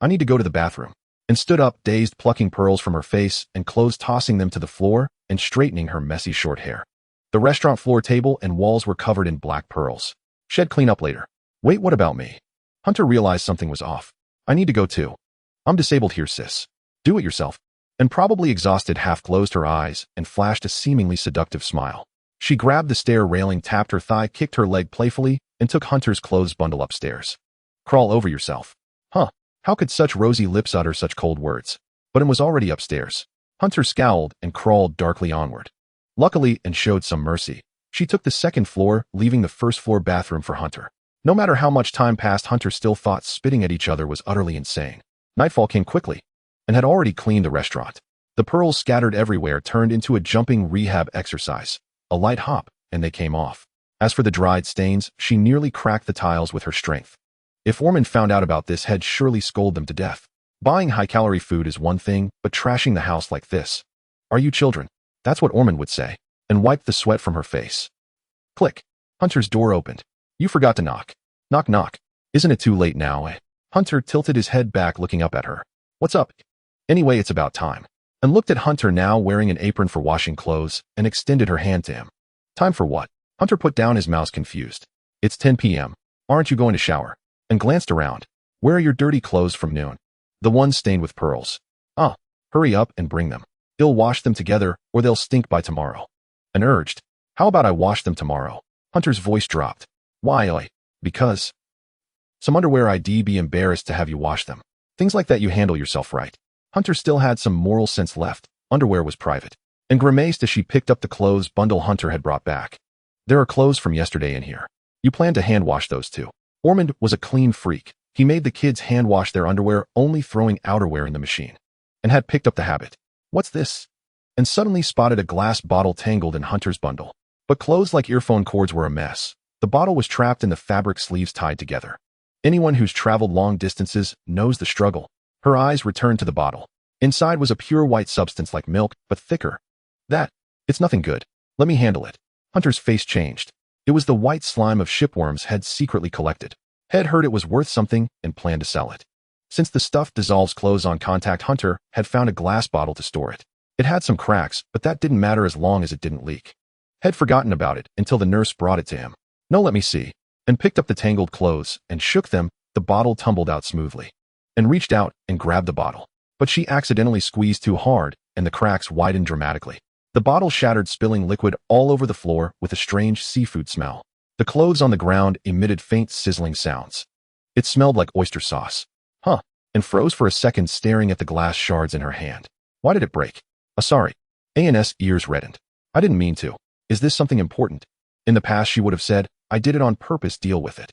I need to go to the bathroom. And stood up, dazed, plucking pearls from her face and clothes, tossing them to the floor and straightening her messy short hair. The restaurant floor, table, and walls were covered in black pearls. Shed clean up later. Wait, what about me? Hunter realized something was off. I need to go too. I'm disabled here, sis. Do it yourself. And probably exhausted, half closed her eyes and flashed a seemingly seductive smile. She grabbed the stair railing, tapped her thigh, kicked her leg playfully, and took Hunter's clothes bundle upstairs. Crawl over yourself. Huh. How could such rosy lips utter such cold words? But it was already upstairs. Hunter scowled and crawled darkly onward. Luckily, and showed some mercy, she took the second floor, leaving the first floor bathroom for Hunter. No matter how much time passed, Hunter still thought spitting at each other was utterly insane. Nightfall came quickly, and had already cleaned the restaurant. The pearls scattered everywhere turned into a jumping rehab exercise. A light hop, and they came off. As for the dried stains, she nearly cracked the tiles with her strength. If Ormond found out about this, he'd surely scold them to death. Buying high-calorie food is one thing, but trashing the house like this. Are you children? That's what Ormond would say, and wiped the sweat from her face. Click. Hunter's door opened. You forgot to knock. Knock, knock. Isn't it too late now, eh? Hunter tilted his head back, looking up at her. What's up? Anyway, it's about time. And looked at Hunter, now wearing an apron for washing clothes, and extended her hand to him. Time for what? Hunter put down his mouse, confused. It's 10 p.m. Aren't you going to shower? And glanced around. Where are your dirty clothes from noon? The ones stained with pearls. Hurry up and bring them. You'll wash them together, or they'll stink by tomorrow. And urged. How about I wash them tomorrow? Hunter's voice dropped. Why? Because. Some underwear, I'd be embarrassed to have you wash them. Things like that, you handle yourself right. Hunter still had some moral sense left. Underwear was private. And grimaced as she picked up the clothes bundle Hunter had brought back. There are clothes from yesterday in here. You plan to hand wash those too. Ormond was a clean freak. He made the kids hand wash their underwear, only throwing outerwear in the machine. And had picked up the habit. What's this? And suddenly spotted a glass bottle tangled in Hunter's bundle. But clothes like earphone cords were a mess. The bottle was trapped in the fabric sleeves tied together. Anyone who's traveled long distances knows the struggle. Her eyes returned to the bottle. Inside was a pure white substance like milk, but thicker. It's nothing good. Let me handle it. Hunter's face changed. It was the white slime of shipworms had secretly collected. Had heard it was worth something and planned to sell it. Since the stuff dissolves clothes on contact, Hunter had found a glass bottle to store it. It had some cracks, but that didn't matter as long as it didn't leak. Had forgotten about it until the nurse brought it to him. No, let me see. And picked up the tangled clothes and shook them. The bottle tumbled out smoothly. And reached out and grabbed the bottle. But she accidentally squeezed too hard, and the cracks widened dramatically. The bottle shattered, spilling liquid all over the floor with a strange seafood smell. The clothes on the ground emitted faint sizzling sounds. It smelled like oyster sauce. and froze for a second staring at the glass shards in her hand. Why did it break? Sorry. An's ears reddened. I didn't mean to. Is this something important? In the past she would have said, I did it on purpose, deal with it.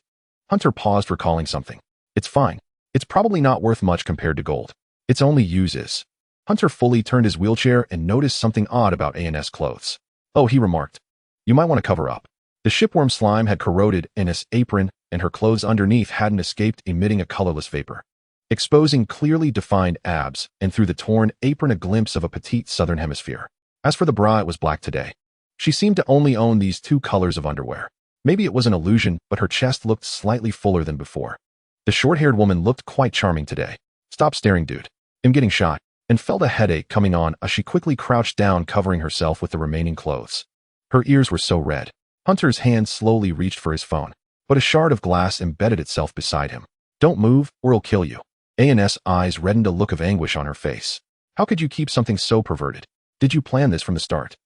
Hunter paused, recalling something. It's fine. It's probably not worth much compared to gold. Its only use is. Hunter fully turned his wheelchair and noticed something odd about An's clothes. Oh, he remarked. You might want to cover up. The shipworm slime had corroded An's apron, and her clothes underneath hadn't escaped, emitting a colorless vapor, exposing clearly defined abs, and through the torn apron a glimpse of a petite southern hemisphere. As for the bra, it was black today. She seemed to only own these two colors of underwear. Maybe it was an illusion, but her chest looked slightly fuller than before. The short-haired woman looked quite charming today. Stop staring, dude. I'm getting shot, and felt a headache coming on as she quickly crouched down, covering herself with the remaining clothes. Her ears were so red. Hunter's hand slowly reached for his phone, but a shard of glass embedded itself beside him. Don't move, or I'll kill you. An's eyes reddened, a look of anguish on her face. How could you keep something so perverted? Did you plan this from the start?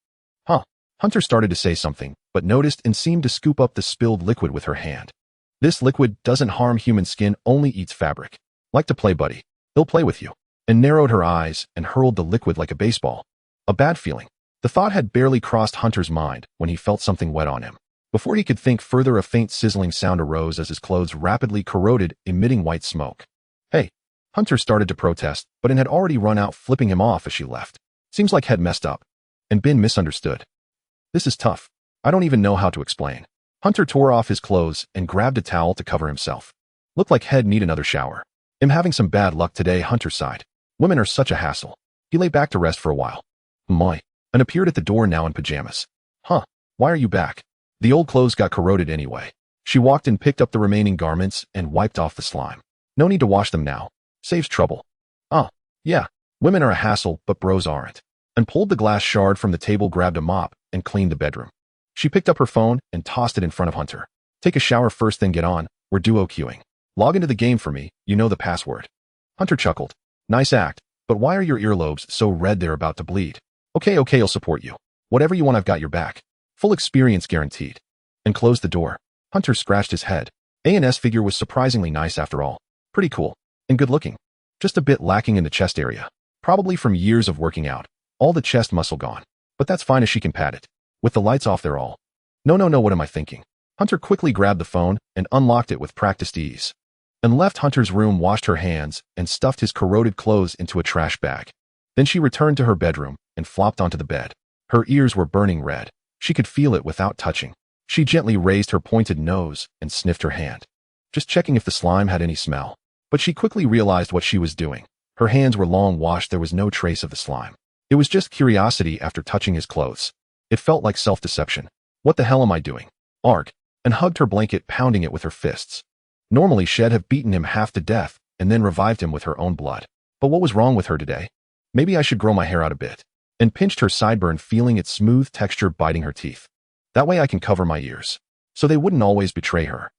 Huh. Hunter started to say something, but noticed and seemed to scoop up the spilled liquid with her hand. This liquid doesn't harm human skin, only eats fabric. Like to play, buddy. He'll play with you. And narrowed her eyes and hurled the liquid like a baseball. A bad feeling. The thought had barely crossed Hunter's mind when he felt something wet on him. Before he could think further, a faint sizzling sound arose as his clothes rapidly corroded, emitting white smoke. Hey. Hunter started to protest, but it had already run out, flipping him off as she left. Seems like Head messed up. And been misunderstood. This is tough. I don't even know how to explain. Hunter tore off his clothes and grabbed a towel to cover himself. Looked like Head need another shower. I'm having some bad luck today, Hunter sighed. Women are such a hassle. He lay back to rest for a while. My. And appeared at the door, now in pajamas. Huh. Why are you back? The old clothes got corroded anyway. She walked and picked up the remaining garments and wiped off the slime. No need to wash them now. Saves trouble. Yeah. Women are a hassle, but bros aren't. And pulled the glass shard from the table, grabbed a mop, and cleaned the bedroom. She picked up her phone and tossed it in front of Hunter. Take a shower first, then get on. We're duo queuing. Log into the game for me. You know the password. Hunter chuckled. Nice act, but why are your earlobes so red they're about to bleed? Okay, I'll support you. Whatever you want, I've got your back. Full experience guaranteed. And closed the door. Hunter scratched his head. An's figure was surprisingly nice after all. Pretty cool. And good looking. Just a bit lacking in the chest area. Probably from years of working out. All the chest muscle gone. But that's fine as she can pad it. With the lights off, they're all. No, what am I thinking? Hunter quickly grabbed the phone and unlocked it with practiced ease. And left Hunter's room, washed her hands, and stuffed his corroded clothes into a trash bag. Then she returned to her bedroom and flopped onto the bed. Her ears were burning red. She could feel it without touching. She gently raised her pointed nose and sniffed her hand, just checking if the slime had any smell. But she quickly realized what she was doing. Her hands were long washed, there was no trace of the slime. It was just curiosity after touching his clothes. It felt like self-deception. What the hell am I doing? Arg. And hugged her blanket, pounding it with her fists. Normally she'd have beaten him half to death and then revived him with her own blood. But what was wrong with her today? Maybe I should grow my hair out a bit. And pinched her sideburn, feeling its smooth texture biting her teeth. That way I can cover my ears, so they wouldn't always betray her.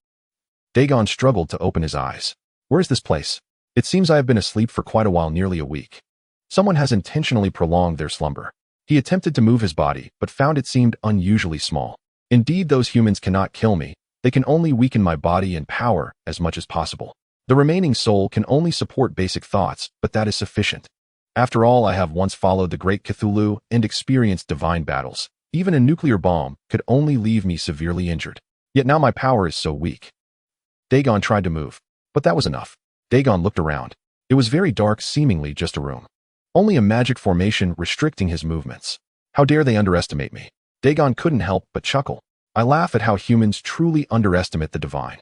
Dagon struggled to open his eyes. Where is this place? It seems I have been asleep for quite a while, nearly a week. Someone has intentionally prolonged their slumber. He attempted to move his body, but found it seemed unusually small. Indeed, those humans cannot kill me. They can only weaken my body and power as much as possible. The remaining soul can only support basic thoughts, but that is sufficient. After all, I have once followed the great Cthulhu and experienced divine battles. Even a nuclear bomb could only leave me severely injured. Yet now my power is so weak. Dagon tried to move, but that was enough. Dagon looked around. It was very dark, seemingly just a room. Only a magic formation restricting his movements. How dare they underestimate me? Dagon couldn't help but chuckle. I laugh at how humans truly underestimate the divine.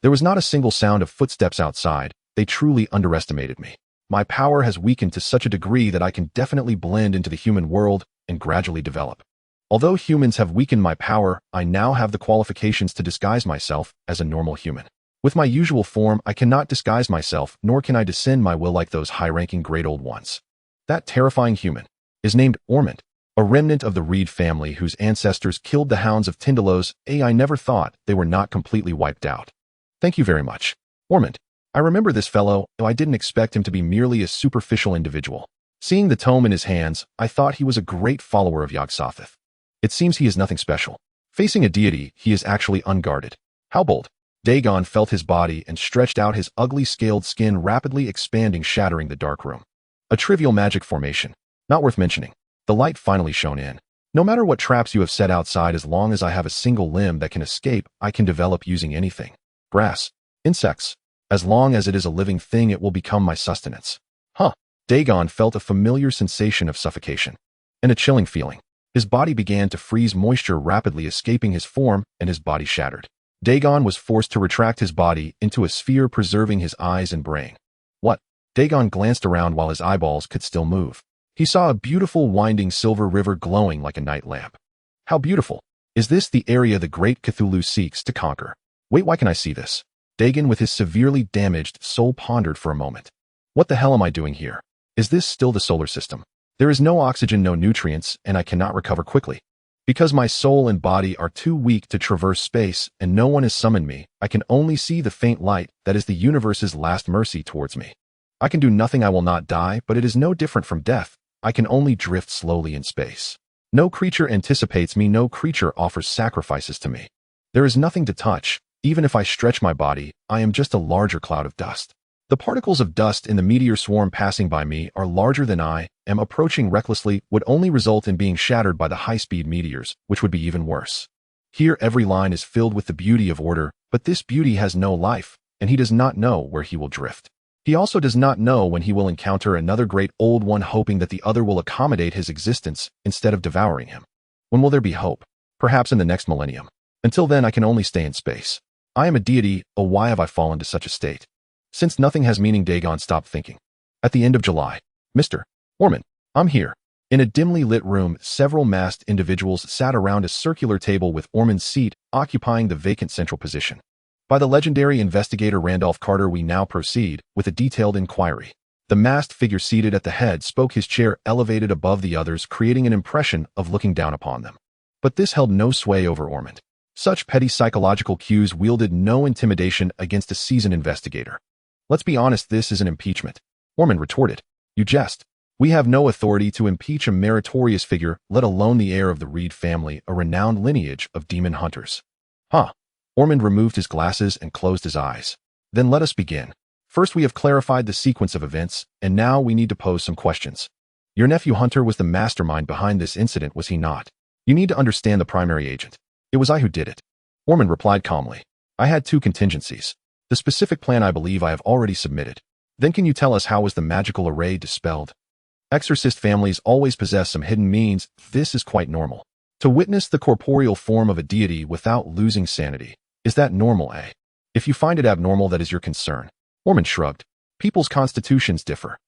There was not a single sound of footsteps outside. They truly underestimated me. My power has weakened to such a degree that I can definitely blend into the human world and gradually develop. Although humans have weakened my power, I now have the qualifications to disguise myself as a normal human. With my usual form, I cannot disguise myself, nor can I descend my will like those high-ranking great old ones. That terrifying human is named Ormond, a remnant of the Reed family whose ancestors killed the hounds of Tindalos. I never thought they were not completely wiped out. Thank you very much, Ormond. I remember this fellow, though I didn't expect him to be merely a superficial individual. Seeing the tome in his hands, I thought he was a great follower of Yog-Sothoth. It seems he is nothing special. Facing a deity, he is actually unguarded. How bold. Dagon felt his body and stretched out, his ugly scaled skin rapidly expanding, shattering the dark room. A trivial magic formation. Not worth mentioning. The light finally shone in. No matter what traps you have set outside, as long as I have a single limb that can escape, I can develop using anything. Grass. Insects. As long as it is a living thing, it will become my sustenance. Huh. Dagon felt a familiar sensation of suffocation. And a chilling feeling. His body began to freeze, moisture rapidly escaping his form, and his body shattered. Dagon was forced to retract his body into a sphere, preserving his eyes and brain. What? Dagon glanced around while his eyeballs could still move. He saw a beautiful winding silver river glowing like a night lamp. How beautiful! Is this the area the great Cthulhu seeks to conquer? Wait, why can I see this? Dagon, with his severely damaged soul, pondered for a moment. What the hell am I doing here? Is this still the solar system? There is no oxygen, no nutrients, and I cannot recover quickly. Because my soul and body are too weak to traverse space and no one has summoned me, I can only see the faint light that is the universe's last mercy towards me. I can do nothing, I will not die, but it is no different from death. I can only drift slowly in space. No creature anticipates me, no creature offers sacrifices to me. There is nothing to touch. Even if I stretch my body, I am just a larger cloud of dust. The particles of dust in the meteor swarm passing by me are larger than I am. Approaching recklessly would only result in being shattered by the high-speed meteors, which would be even worse. Here every line is filled with the beauty of order, but this beauty has no life, and he does not know where he will drift. He also does not know when he will encounter another great old one, hoping that the other will accommodate his existence instead of devouring him. When will there be hope? Perhaps in the next millennium. Until then, I can only stay in space. I am a deity, oh why have I fallen to such a state? Since nothing has meaning, Dagon stopped thinking. At the end of July, Mr. Orman, I'm here. In a dimly lit room, several masked individuals sat around a circular table with Orman's seat occupying the vacant central position. By the legendary investigator Randolph Carter, we now proceed with a detailed inquiry. The masked figure seated at the head spoke, his chair elevated above the others, creating an impression of looking down upon them. But this held no sway over Orman. Such petty psychological cues wielded no intimidation against a seasoned investigator. Let's be honest, this is an impeachment. Orman retorted. You jest. We have no authority to impeach a meritorious figure, let alone the heir of the Reed family, a renowned lineage of demon hunters. Huh. Orman removed his glasses and closed his eyes. Then let us begin. First, we have clarified the sequence of events, and now we need to pose some questions. Your nephew Hunter was the mastermind behind this incident, was he not? You need to understand the primary agent. It was I who did it. Orman replied calmly. I had two contingencies. The specific plan I believe I have already submitted. Then can you tell us how was the magical array dispelled? Exorcist families always possess some hidden means. This is quite normal. To witness the corporeal form of a deity without losing sanity. Is that normal, eh? If you find it abnormal, that is your concern. Orman shrugged. People's constitutions differ.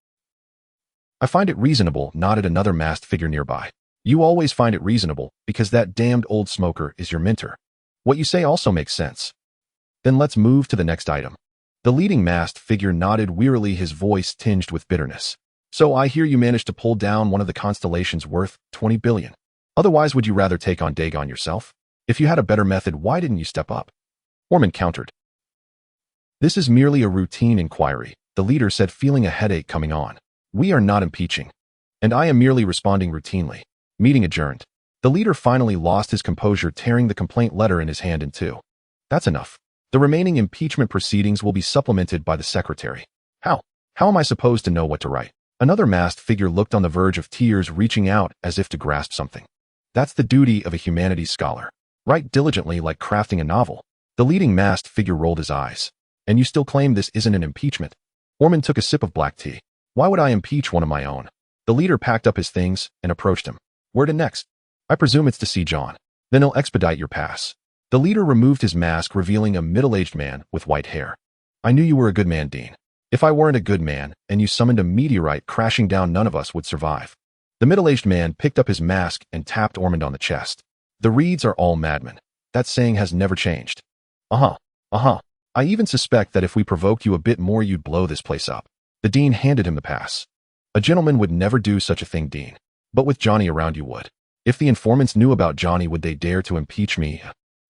I find it reasonable, nodded another masked figure nearby. You always find it reasonable because that damned old smoker is your mentor. What you say also makes sense. Then let's move to the next item. The leading masked figure nodded wearily, his voice tinged with bitterness. So I hear you managed to pull down one of the constellations worth 20 billion. Otherwise, would you rather take on Dagon yourself? If you had a better method, why didn't you step up? Orman countered. This is merely a routine inquiry, the leader said, feeling a headache coming on. We are not impeaching. And I am merely responding routinely. Meeting adjourned. The leader finally lost his composure, tearing the complaint letter in his hand in two. That's enough. The remaining impeachment proceedings will be supplemented by the secretary. How? How am I supposed to know what to write? Another masked figure looked on the verge of tears, reaching out as if to grasp something. That's the duty of a humanities scholar. Write diligently like crafting a novel. The leading masked figure rolled his eyes. And you still claim this isn't an impeachment? Orman took a sip of black tea. Why would I impeach one of my own? The leader packed up his things and approached him. Where to next? I presume it's to see John. Then he'll expedite your pass. The leader removed his mask, revealing a middle-aged man with white hair. I knew you were a good man, Dean. If I weren't a good man and you summoned a meteorite crashing down, none of us would survive. The middle-aged man picked up his mask and tapped Ormond on the chest. The Reeds are all madmen. That saying has never changed. I even suspect that if we provoked you a bit more, you'd blow this place up. The Dean handed him the pass. A gentleman would never do such a thing, Dean. But with Johnny around, you would. If the informants knew about Johnny, would they dare to impeach me?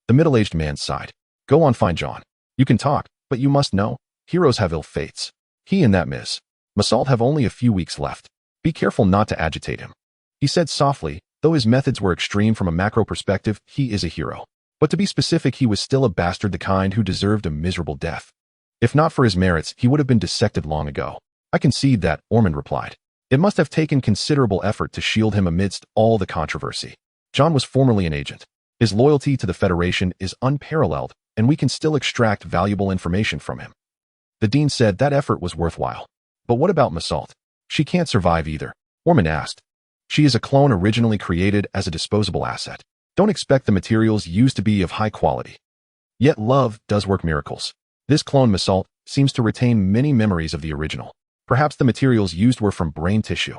The middle-aged man sighed. Go on, fine, John. You can talk, but you must know, heroes have ill fates. He and that Ms. Massault have only a few weeks left. Be careful not to agitate him. He said softly, though his methods were extreme from a macro perspective, he is a hero. But to be specific, he was still a bastard, the kind who deserved a miserable death. If not for his merits, he would have been dissected long ago. I concede that, Ormond replied. It must have taken considerable effort to shield him amidst all the controversy. John was formerly an agent. His loyalty to the Federation is unparalleled, and we can still extract valuable information from him. The Dean said that effort was worthwhile. But what about Masalt? She can't survive either, Ormond asked. She is a clone originally created as a disposable asset. Don't expect the materials used to be of high quality. Yet love does work miracles. This clone Masalt seems to retain many memories of the original. Perhaps the materials used were from brain tissue.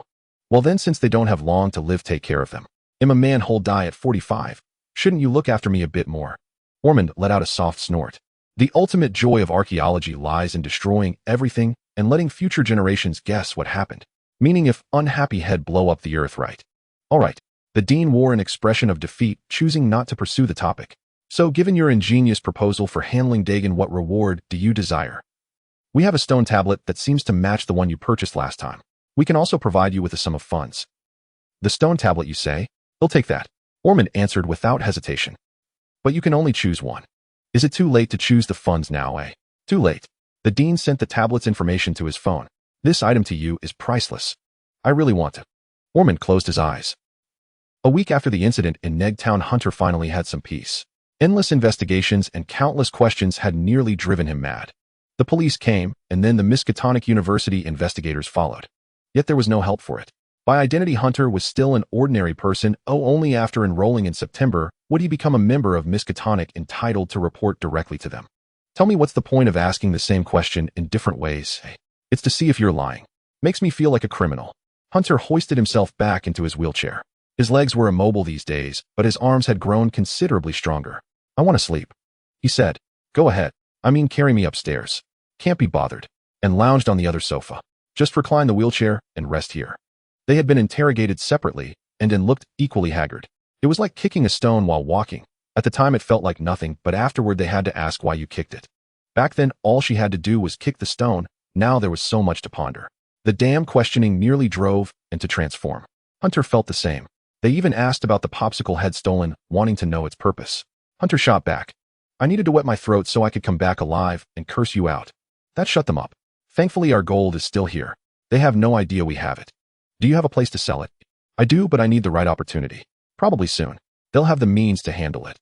Well then, since they don't have long to live, take care of them. Am a man who'll die at 45. Shouldn't you look after me a bit more? Ormond let out a soft snort. The ultimate joy of archaeology lies in destroying everything and letting future generations guess what happened. Meaning if unhappy head blow up the earth, right? All right. The Dean wore an expression of defeat, choosing not to pursue the topic. So given your ingenious proposal for handling Dagon, what reward do you desire? We have a stone tablet that seems to match the one you purchased last time. We can also provide you with a sum of funds. The stone tablet, you say? He'll take that, Ormond answered without hesitation. But you can only choose one. Is it too late to choose the funds now, eh? Too late. The Dean sent the tablet's information to his phone. This item to you is priceless. I really want it. Ormond closed his eyes. A week after the incident in Negtown, Hunter finally had some peace. Endless investigations and countless questions had nearly driven him mad. The police came, and then the Miskatonic University investigators followed. Yet there was no help for it. By identity, Hunter was still an ordinary person. Only after enrolling in September would he become a member of Miskatonic entitled to report directly to them. Tell me, what's the point of asking the same question in different ways? It's to see if you're lying. Makes me feel like a criminal. Hunter hoisted himself back into his wheelchair. His legs were immobile these days, but his arms had grown considerably stronger. I want to sleep, he said. Go ahead. I mean, carry me upstairs. Can't be bothered. And lounged on the other sofa. Just recline the wheelchair and rest here. They had been interrogated separately and looked equally haggard. It was like kicking a stone while walking. At the time it felt like nothing, but afterward they had to ask why you kicked it. Back then all she had to do was kick the stone. Now there was so much to ponder. The damn questioning nearly drove and to transform. Hunter felt the same. They even asked about the popsicle head stolen, wanting to know its purpose. Hunter shot back. I needed to wet my throat so I could come back alive and curse you out. That shut them up. Thankfully our gold is still here. They have no idea we have it. Do you have a place to sell it? I do, but I need the right opportunity. Probably soon. They'll have the means to handle it.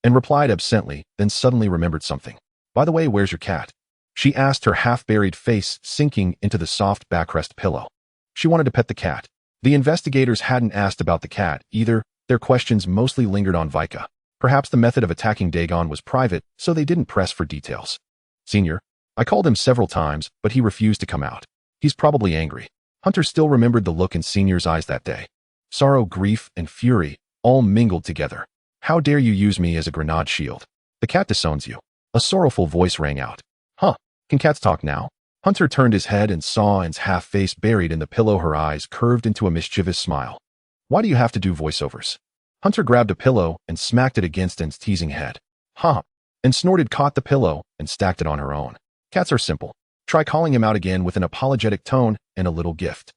And replied absently, then suddenly remembered something. By the way, where's your cat? She asked, her half-buried face sinking into the soft backrest pillow. She wanted to pet the cat. The investigators hadn't asked about the cat either. Their questions mostly lingered on Vika. Perhaps the method of attacking Dagon was private, so they didn't press for details. Senior, I called him several times, but he refused to come out. He's probably angry. Hunter still remembered the look in Senior's eyes that day. Sorrow, grief, and fury, all mingled together. How dare you use me as a grenade shield? The cat disowns you. A sorrowful voice rang out. Huh, can cats talk now? Hunter turned his head and saw Anne's half-face buried in the pillow, her eyes curved into a mischievous smile. Why do you have to do voiceovers? Hunter grabbed a pillow and smacked it against Anne's teasing head. Huh, and snorted, caught the pillow, and stacked it on her own. Cats are simple. Try calling him out again with an apologetic tone and a little gift.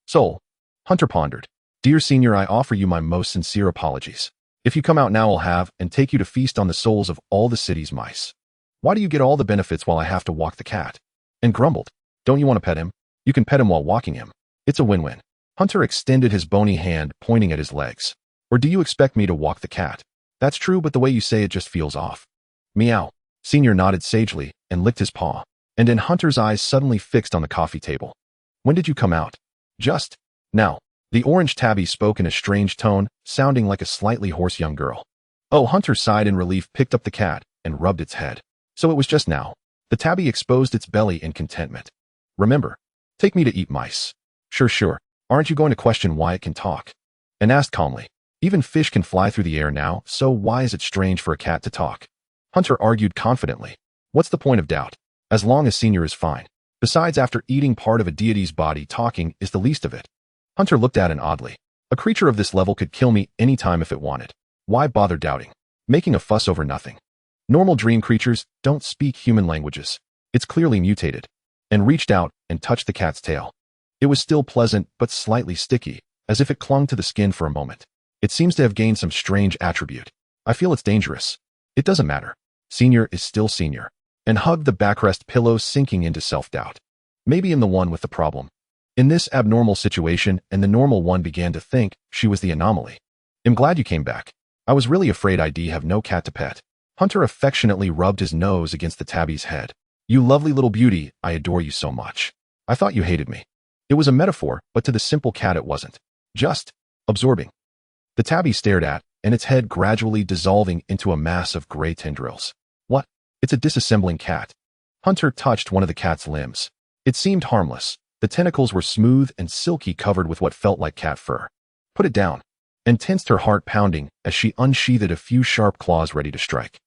Soul. Hunter pondered. Dear Senior, I offer you my most sincere apologies. If you come out now, I'll have and take you to feast on the souls of all the city's mice. Why do you get all the benefits while I have to walk the cat? And grumbled. Don't you want to pet him? You can pet him while walking him. It's a win-win. Hunter extended his bony hand, pointing at his legs. Or do you expect me to walk the cat? That's true, but the way you say it just feels off. Meow. Senior nodded sagely and licked his paw. And then Hunter's eyes suddenly fixed on the coffee table. When did you come out? Just now. The orange tabby spoke in a strange tone, sounding like a slightly hoarse young girl. Oh, Hunter sighed in relief, picked up the cat, and rubbed its head. So it was just now. The tabby exposed its belly in contentment. Remember, take me to eat mice. Sure. Aren't you going to question why it can talk? And asked calmly. Even fish can fly through the air now, so why is it strange for a cat to talk? Hunter argued confidently. What's the point of doubt? As long as Senior is fine. Besides, after eating part of a deity's body, talking is the least of it. Hunter looked at Anne oddly. A creature of this level could kill me any time if it wanted. Why bother doubting? Making a fuss over nothing. Normal dream creatures don't speak human languages. It's clearly mutated. And reached out and touched the cat's tail. It was still pleasant, but slightly sticky, as if it clung to the skin for a moment. It seems to have gained some strange attribute. I feel it's dangerous. It doesn't matter. Senior is still senior. And hugged the backrest pillow, sinking into self-doubt. Maybe I'm the one with the problem. In this abnormal situation, and the normal one began to think she was the anomaly. I'm glad you came back. I was really afraid I'd have no cat to pet. Hunter affectionately rubbed his nose against the tabby's head. You lovely little beauty, I adore you so much. I thought you hated me. It was a metaphor, but to the simple cat it wasn't. Just absorbing. The tabby stared at, and its head gradually dissolving into a mass of gray tendrils. What? It's a disassembling cat. Hunter touched one of the cat's limbs. It seemed harmless. The tentacles were smooth and silky, covered with what felt like cat fur. Put it down. And tensed, her heart pounding as she unsheathed a few sharp claws ready to strike.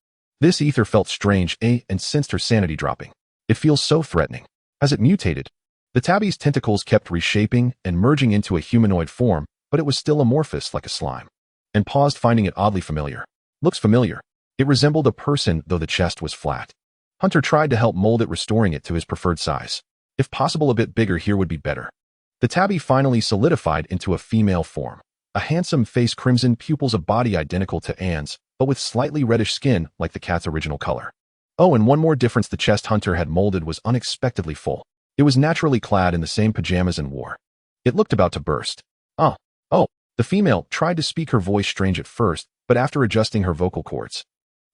This ether felt strange, and sensed her sanity dropping. It feels so threatening. Has it mutated? The tabby's tentacles kept reshaping and merging into a humanoid form, but it was still amorphous like a slime. And paused, finding it oddly familiar. Looks familiar. It resembled a person, though the chest was flat. Hunter tried to help mold it, restoring it to his preferred size. If possible, a bit bigger here would be better. The tabby finally solidified into a female form. A handsome face, crimson pupils, a body identical to Anne's, but with slightly reddish skin like the cat's original color. Oh, and one more difference: the chest Hunter had molded was unexpectedly full. It was naturally clad in the same pajamas and wore. It looked about to burst. Oh. The female tried to speak, her voice strange at first, but after adjusting her vocal cords.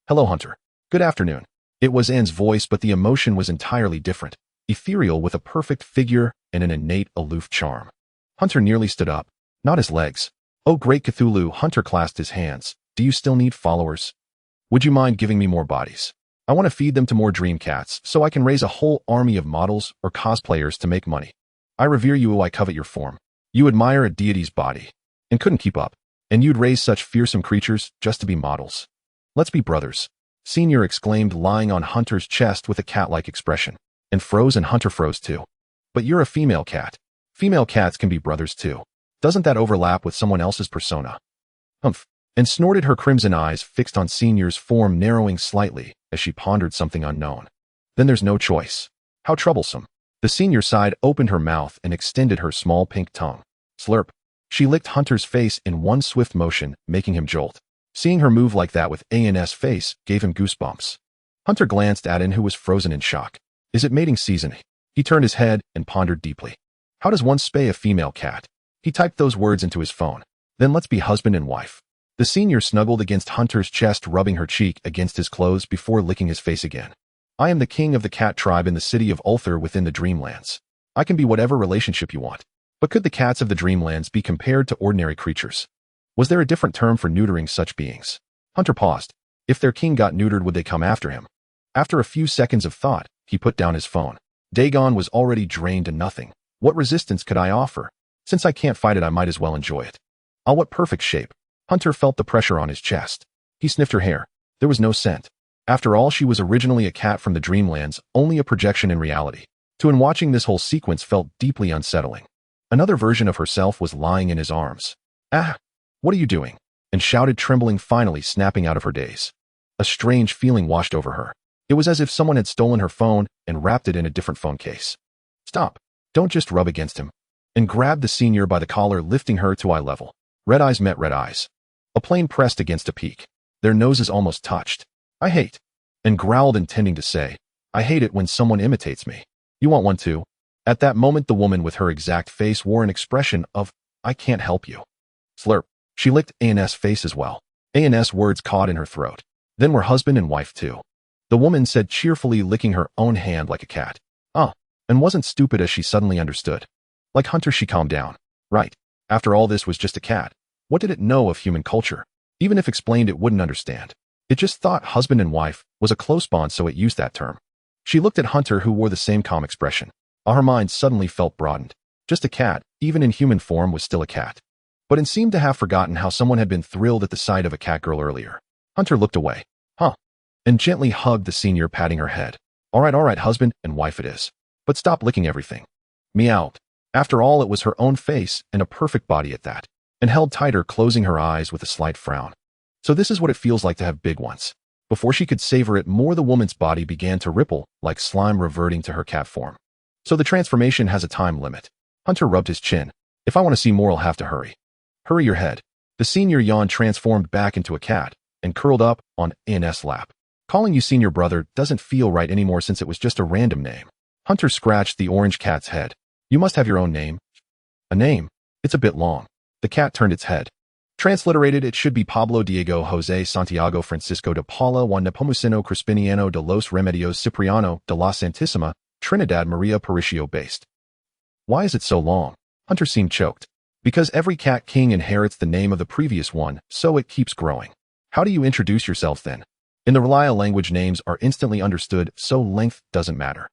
Hello, Hunter. Good afternoon. It was Anne's voice, but the emotion was entirely different. Ethereal, with a perfect figure and an innate aloof charm. Hunter nearly stood up. Not his legs. Oh, great Cthulhu! Hunter clasped his hands. Do you still need followers? Would you mind giving me more bodies? I want to feed them to more dream cats, so I can raise a whole army of models or cosplayers to make money. I revere you, I covet your form. You admire a deity's body. And couldn't keep up. And you'd raise such fearsome creatures just to be models. Let's be brothers. Senior exclaimed, lying on Hunter's chest with a cat-like expression. And froze, and Hunter froze too. But you're a female cat. Female cats can be brothers too. Doesn't that overlap with someone else's persona? Humph. And snorted, her crimson eyes fixed on Senior's form, narrowing slightly as she pondered something unknown. Then there's no choice. How troublesome. The Senior sighed, opened her mouth, and extended her small pink tongue. Slurp. She licked Hunter's face in one swift motion, making him jolt. Seeing her move like that with Anne's face gave him goosebumps. Hunter glanced at Anne, who was frozen in shock. Is it mating season? He turned his head and pondered deeply. How does one spay a female cat? He typed those words into his phone. Then let's be husband and wife. The Senior snuggled against Hunter's chest, rubbing her cheek against his clothes before licking his face again. I am the king of the cat tribe in the city of Ulthar within the Dreamlands. I can be whatever relationship you want. But could the cats of the Dreamlands be compared to ordinary creatures? Was there a different term for neutering such beings? Hunter paused. If their king got neutered, would they come after him? After a few seconds of thought, he put down his phone. Dagon was already drained to nothing. What resistance could I offer? Since I can't fight it, I might as well enjoy it. What perfect shape. Hunter felt the pressure on his chest. He sniffed her hair. There was no scent. After all, she was originally a cat from the Dreamlands, only a projection in reality. And watching this whole sequence felt deeply unsettling. Another version of herself was lying in his arms. Ah! What are you doing? And shouted, trembling, finally snapping out of her daze. A strange feeling washed over her. It was as if someone had stolen her phone and wrapped it in a different phone case. Stop. Don't just rub against him. And grabbed the Senior by the collar, lifting her to eye level. Red eyes met red eyes. A plane pressed against a peak. Their noses almost touched. I hate. And growled, intending to say, I hate it when someone imitates me. You want one too? At that moment, the woman with her exact face wore an expression of, I can't help you. Slurp. She licked Anne's face as well. Anne's words caught in her throat. Then we're husband and wife too. The woman said cheerfully, licking her own hand like a cat. And wasn't stupid, as she suddenly understood. Like Hunter, she calmed down. Right. After all, this was just a cat. What did it know of human culture? Even if explained, it wouldn't understand. It just thought husband and wife was a close bond, so it used that term. She looked at Hunter, who wore the same calm expression. Her mind suddenly felt broadened. Just a cat, even in human form, was still a cat. But it seemed to have forgotten how someone had been thrilled at the sight of a cat girl earlier. Hunter looked away. And gently hugged the Senior, patting her head. All right, husband and wife it is. But stop licking everything. Meowed. After all, it was her own face, and a perfect body at that. And held tighter, closing her eyes with a slight frown. So this is what it feels like to have big ones. Before she could savor it more, the woman's body began to ripple, like slime, reverting to her cat form. So the transformation has a time limit. Hunter rubbed his chin. If I want to see more, I'll have to hurry. Hurry your head. The Senior yawned, transformed back into a cat, and curled up on An's lap. Calling you senior brother doesn't feel right anymore since it was just a random name. Hunter scratched the orange cat's head. You must have your own name. A name? It's a bit long. The cat turned its head. Transliterated, it should be Pablo Diego Jose Santiago Francisco de Paula Juan Nepomuceno Crispiniano de los Remedios Cipriano de la Santísima Trinidad Maria Paricio based. Why is it so long? Hunter seemed choked. Because every cat king inherits the name of the previous one, so it keeps growing. How do you introduce yourself then? In the Relaya language, names are instantly understood, so length doesn't matter.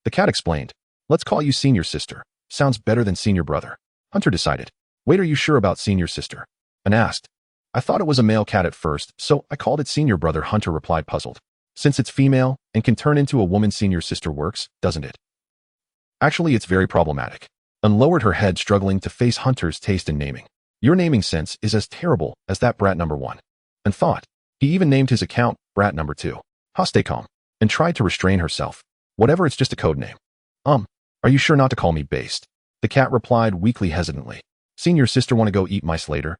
The cat explained. Let's call you senior sister. Sounds better than senior brother. Hunter decided. Wait, are you sure about senior sister? And asked. I thought it was a male cat at first, so I called it senior brother, Hunter replied, puzzled. Since it's female and can turn into a woman, senior sister works, doesn't it? Actually, it's very problematic. And lowered her head, struggling to face Hunter's taste in naming. Your naming sense is as terrible as that brat number 1. And thought. He even named his account brat number 2. Stay calm. And tried to restrain herself. Whatever, it's just a code name. Are you sure not to call me based? The cat replied weakly, hesitantly. Senior sister want to go eat mice later?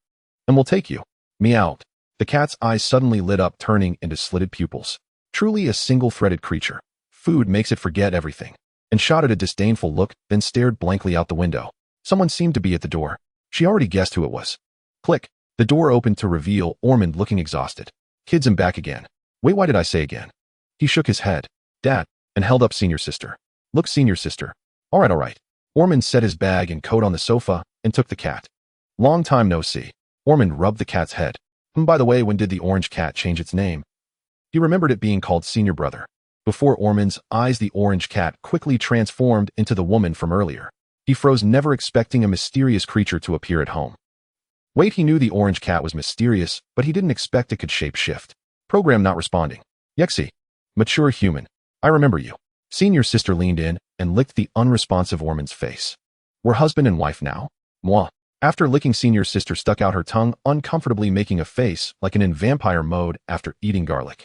And we'll take you. Meowed. The cat's eyes suddenly lit up, turning into slitted pupils. Truly a single-threaded creature. Food makes it forget everything. And shot at a disdainful look, then stared blankly out the window. Someone seemed to be at the door. She already guessed who it was. Click. The door opened to reveal Ormond looking exhausted. Kids, I'm back again. Wait, why did I say again? He shook his head. Dad. And held up senior sister. Look, senior sister. All right. Ormond set his bag and coat on the sofa and took the cat. Long time no see. Ormond rubbed the cat's head. By the way, when did the orange cat change its name? He remembered it being called senior brother. Before Ormond's eyes, the orange cat quickly transformed into the woman from earlier. He froze, never expecting a mysterious creature to appear at home. Wait, he knew the orange cat was mysterious, but he didn't expect it could shape-shift. Program not responding. Yexi. Mature human. I remember you. Senior sister leaned in and licked the unresponsive Ormond's face. We're husband and wife now? Moi. After licking, senior sister stuck out her tongue, uncomfortably making a face like an in vampire mode after eating garlic.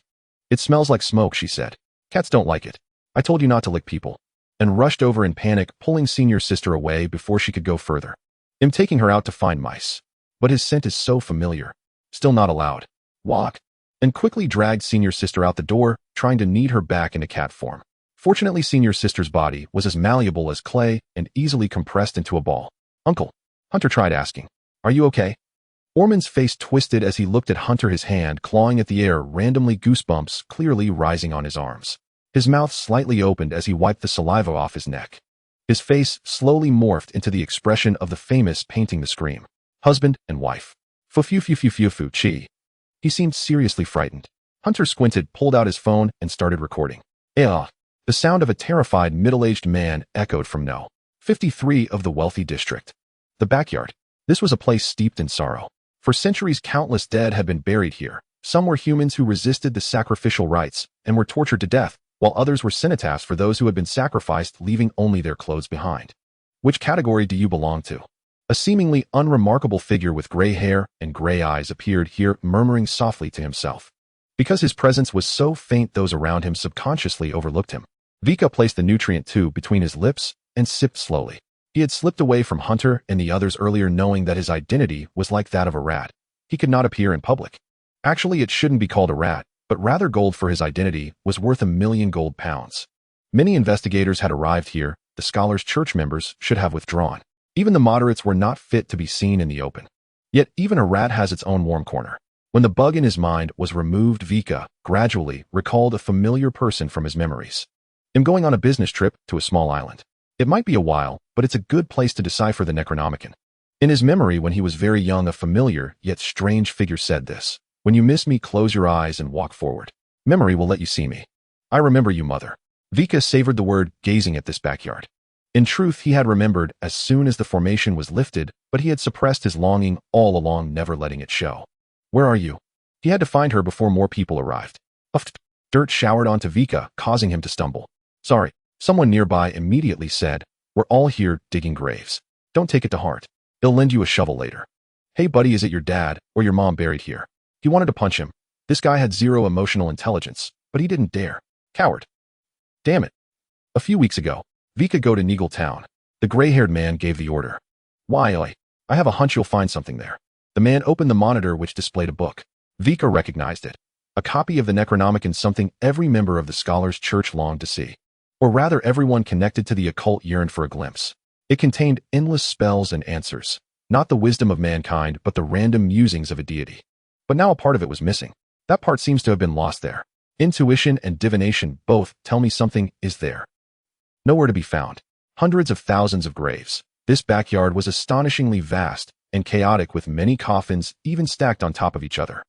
It smells like smoke, she said. Cats don't like it. I told you not to lick people. And rushed over in panic, pulling senior sister away before she could go further. I'm taking her out to find mice. But his scent is so familiar. Still not allowed. Walk. And quickly dragged senior sister out the door, trying to knead her back into cat form. Fortunately, senior sister's body was as malleable as clay and easily compressed into a ball. Uncle. Hunter tried asking. Are you okay? Ormond's face twisted as he looked at Hunter, his hand clawing at the air, randomly, goosebumps clearly rising on his arms. His mouth slightly opened as he wiped the saliva off his neck. His face slowly morphed into the expression of the famous painting The Scream. Husband and wife. Fu-fu-fu-fu-fu-chi. He seemed seriously frightened. Hunter squinted, pulled out his phone, and started recording. The sound of a terrified middle-aged man echoed from No. 53 of the wealthy district. The backyard. This was a place steeped in sorrow. For centuries, countless dead had been buried here. Some were humans who resisted the sacrificial rites and were tortured to death, while others were cenotaphs for those who had been sacrificed, leaving only their clothes behind. Which category do you belong to? A seemingly unremarkable figure with gray hair and gray eyes appeared here, murmuring softly to himself. Because his presence was so faint, those around him subconsciously overlooked him. Vika placed the nutrient tube between his lips and sipped slowly. He had slipped away from Hunter and the others earlier, knowing that his identity was like that of a rat. He could not appear in public. Actually, it shouldn't be called a rat, but rather gold, for his identity was worth £1,000,000 gold pounds. Many investigators had arrived here. The scholars' church members should have withdrawn. Even the moderates were not fit to be seen in the open. Yet even a rat has its own warm corner. When the bug in his mind was removed, Vika gradually recalled a familiar person from his memories. I'm going on a business trip to a small island. It might be a while, but it's a good place to decipher the Necronomicon. In his memory, when he was very young, a familiar yet strange figure said this. When you miss me, close your eyes and walk forward. Memory will let you see me. I remember you, mother. Vika savored the word, gazing at this backyard. In truth, he had remembered as soon as the formation was lifted, but he had suppressed his longing all along, never letting it show. Where are you? He had to find her before more people arrived. Dirt showered onto Vika, causing him to stumble. Sorry. Someone nearby immediately said, we're all here digging graves. Don't take it to heart. They'll lend you a shovel later. Hey buddy, is it your dad or your mom buried here? He wanted to punch him. This guy had zero emotional intelligence, but he didn't dare. Coward. Damn it. A few weeks ago, Vika, go to Neagle Town. The gray-haired man gave the order. Why, I have a hunch you'll find something there. The man opened the monitor, which displayed a book. Vika recognized it. A copy of the Necronomicon, something every member of the Scholars' Church longed to see. Or rather, everyone connected to the occult yearned for a glimpse. It contained endless spells and answers. Not the wisdom of mankind, but the random musings of a deity. But now a part of it was missing. That part seems to have been lost there. Intuition and divination both tell me something is there. Nowhere to be found. Hundreds of thousands of graves. This backyard was astonishingly vast and chaotic, with many coffins even stacked on top of each other.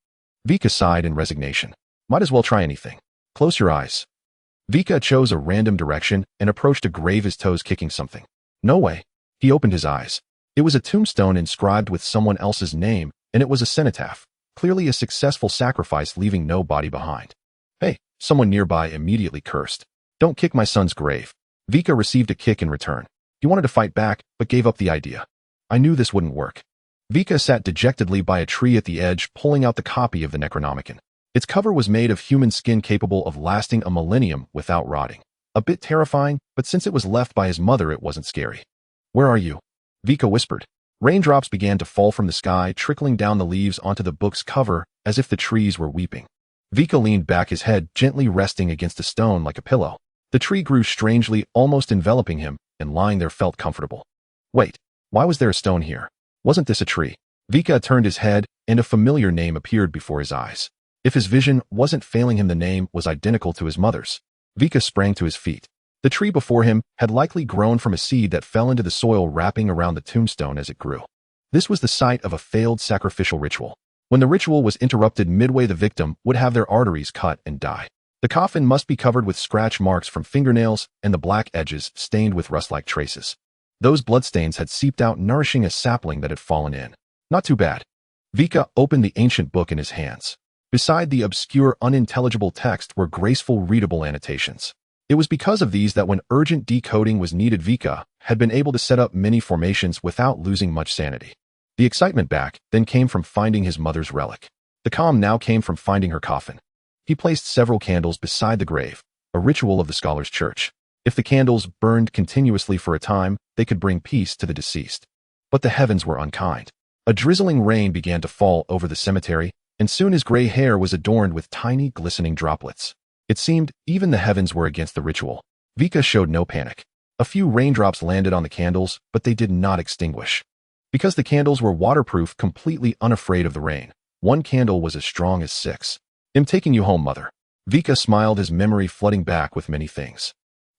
Vika sighed in resignation. Might as well try anything. Close your eyes. Vika chose a random direction and approached a grave, his toes kicking something. No way. He opened his eyes. It was a tombstone inscribed with someone else's name, and it was a cenotaph. Clearly a successful sacrifice, leaving no body behind. Hey, someone nearby immediately cursed. Don't kick my son's grave. Vika received a kick in return. He wanted to fight back, but gave up the idea. I knew this wouldn't work. Vika sat dejectedly by a tree at the edge, pulling out the copy of the Necronomicon. Its cover was made of human skin, capable of lasting a millennium without rotting. A bit terrifying, but since it was left by his mother, it wasn't scary. Where are you? Vika whispered. Raindrops began to fall from the sky, trickling down the leaves onto the book's cover, as if the trees were weeping. Vika leaned back, his head gently resting against a stone like a pillow. The tree grew strangely, almost enveloping him, and lying there felt comfortable. Wait, why was there a stone here? Wasn't this a tree? Vika turned his head, and a familiar name appeared before his eyes. If his vision wasn't failing him, the name was identical to his mother's. Vika sprang to his feet. The tree before him had likely grown from a seed that fell into the soil, wrapping around the tombstone as it grew. This was the site of a failed sacrificial ritual. When the ritual was interrupted midway, the victim would have their arteries cut and die. The coffin must be covered with scratch marks from fingernails and the black edges stained with rust-like traces. Those bloodstains had seeped out, nourishing a sapling that had fallen in. Not too bad. Vika opened the ancient book in his hands. Beside the obscure, unintelligible text were graceful, readable annotations. It was because of these that when urgent decoding was needed, Vika had been able to set up many formations without losing much sanity. The excitement back then came from finding his mother's relic. The calm now came from finding her coffin. He placed several candles beside the grave, a ritual of the Scholars' Church. If the candles burned continuously for a time, they could bring peace to the deceased. But the heavens were unkind. A drizzling rain began to fall over the cemetery, and soon his gray hair was adorned with tiny, glistening droplets. It seemed even the heavens were against the ritual. Vika showed no panic. A few raindrops landed on the candles, but they did not extinguish. Because the candles were waterproof, completely unafraid of the rain, one candle was as strong as 6. I'm taking you home, mother. Vika smiled, his memory flooding back with many things.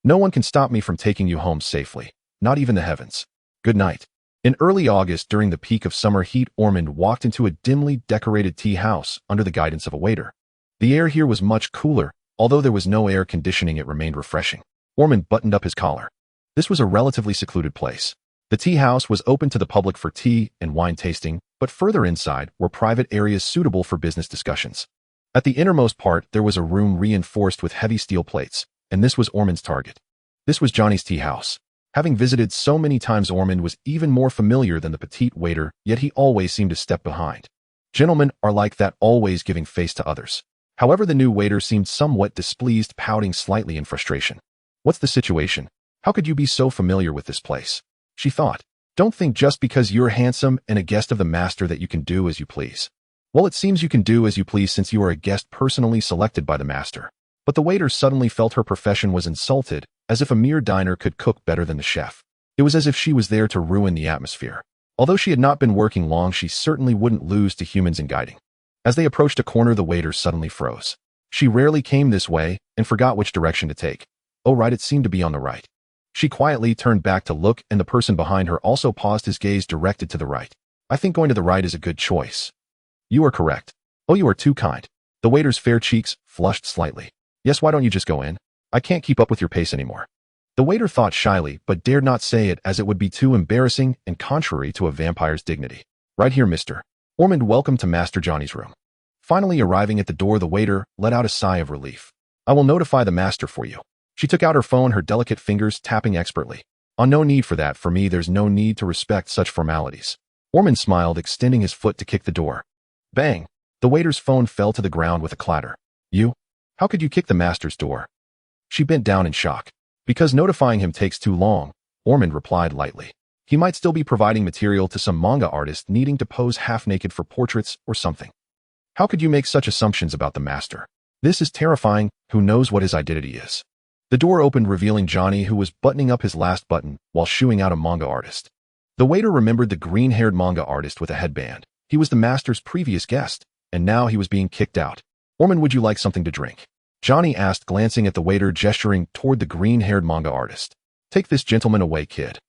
No one can stop me from taking you home safely, not even the heavens. Good night. In early August, during the peak of summer heat, Ormond walked into a dimly decorated tea house under the guidance of a waiter. The air here was much cooler. Although there was no air conditioning, it remained refreshing. Ormond buttoned up his collar. This was a relatively secluded place. The tea house was open to the public for tea and wine tasting, but further inside were private areas suitable for business discussions. At the innermost part, there was a room reinforced with heavy steel plates, and this was Ormond's target. This was Johnny's tea house. Having visited so many times, Ormond was even more familiar than the petite waiter, yet he always seemed to step behind. Gentlemen are like that, always giving face to others. However, the new waiter seemed somewhat displeased, pouting slightly in frustration. What's the situation? How could you be so familiar with this place? She thought. Don't think just because you're handsome and a guest of the master that you can do as you please. Well, it seems you can do as you please since you are a guest personally selected by the master. But the waiter suddenly felt her profession was insulted, as if a mere diner could cook better than the chef. It was as if she was there to ruin the atmosphere. Although she had not been working long, she certainly wouldn't lose to humans in guiding. As they approached a corner, the waiter suddenly froze. She rarely came this way and forgot which direction to take. Oh right, it seemed to be on the right. She quietly turned back to look, and the person behind her also paused, his gaze directed to the right. I think going to the right is a good choice. You are correct. Oh, you are too kind. The waiter's fair cheeks flushed slightly. Yes, why don't you just go in? I can't keep up with your pace anymore. The waiter thought shyly, but dared not say it as it would be too embarrassing and contrary to a vampire's dignity. Right here, mister. Ormond welcomed to Master Johnny's room. Finally arriving at the door, the waiter let out a sigh of relief. I will notify the master for you. She took out her phone, her delicate fingers tapping expertly. No need for that. For me, there's no need to respect such formalities. Ormond smiled, extending his foot to kick the door. Bang! The waiter's phone fell to the ground with a clatter. You? How could you kick the master's door? She bent down in shock. Because notifying him takes too long, Ormond replied lightly. He might still be providing material to some manga artist needing to pose half-naked for portraits or something. How could you make such assumptions about the master? This is terrifying. Who knows what his identity is? The door opened, revealing Johnny, who was buttoning up his last button while shooing out a manga artist. The waiter remembered the green-haired manga artist with a headband. He was the master's previous guest, and now he was being kicked out. Orman, would you like something to drink? Johnny asked, glancing at the waiter, gesturing toward the green-haired manga artist. Take this gentleman away, kid.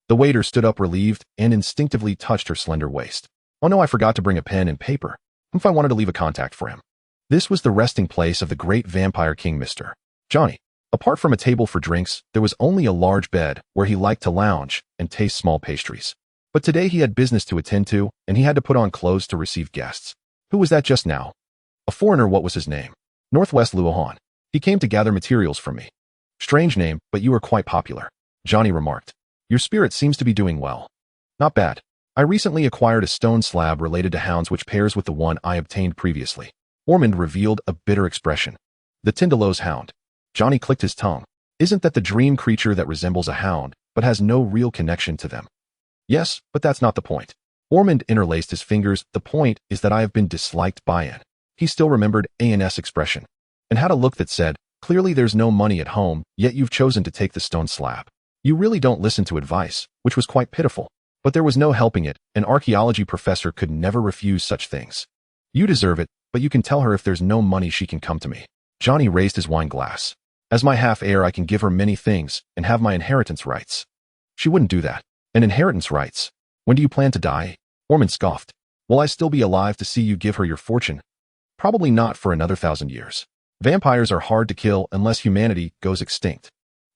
The waiter stood up, relieved, and instinctively touched her slender waist. Oh no, I forgot to bring a pen and paper. If I wanted to leave a contact for him. This was the resting place of the great vampire king, Mr. Johnny. Apart from a table for drinks, there was only a large bed where he liked to lounge and taste small pastries. But today he had business to attend to, and he had to put on clothes to receive guests. Who was that just now? A foreigner. What was his name? Northwest Luohan. He came to gather materials from me. Strange name, but you are quite popular, Johnny remarked. Your spirit seems to be doing well. Not bad. I recently acquired a stone slab related to hounds which pairs with the one I obtained previously. Ormond revealed a bitter expression. The Tindalose hound. Johnny clicked his tongue. Isn't that the dream creature that resembles a hound, but has no real connection to them? Yes, but that's not the point. Ormond interlaced his fingers. The point is that I have been disliked by Anne. He still remembered Anne's expression, and had a look that said, clearly there's no money at home, yet you've chosen to take the stone slab. You really don't listen to advice, which was quite pitiful. But there was no helping it. An archaeology professor could never refuse such things. You deserve it, but you can tell her if there's no money she can come to me. Johnny raised his wine glass. As my half-heir, I can give her many things and have my inheritance rights. She wouldn't do that. An inheritance rights? When do you plan to die? Ormond scoffed. Will I still be alive to see you give her your fortune? Probably not for another 1,000 years. Vampires are hard to kill unless humanity goes extinct.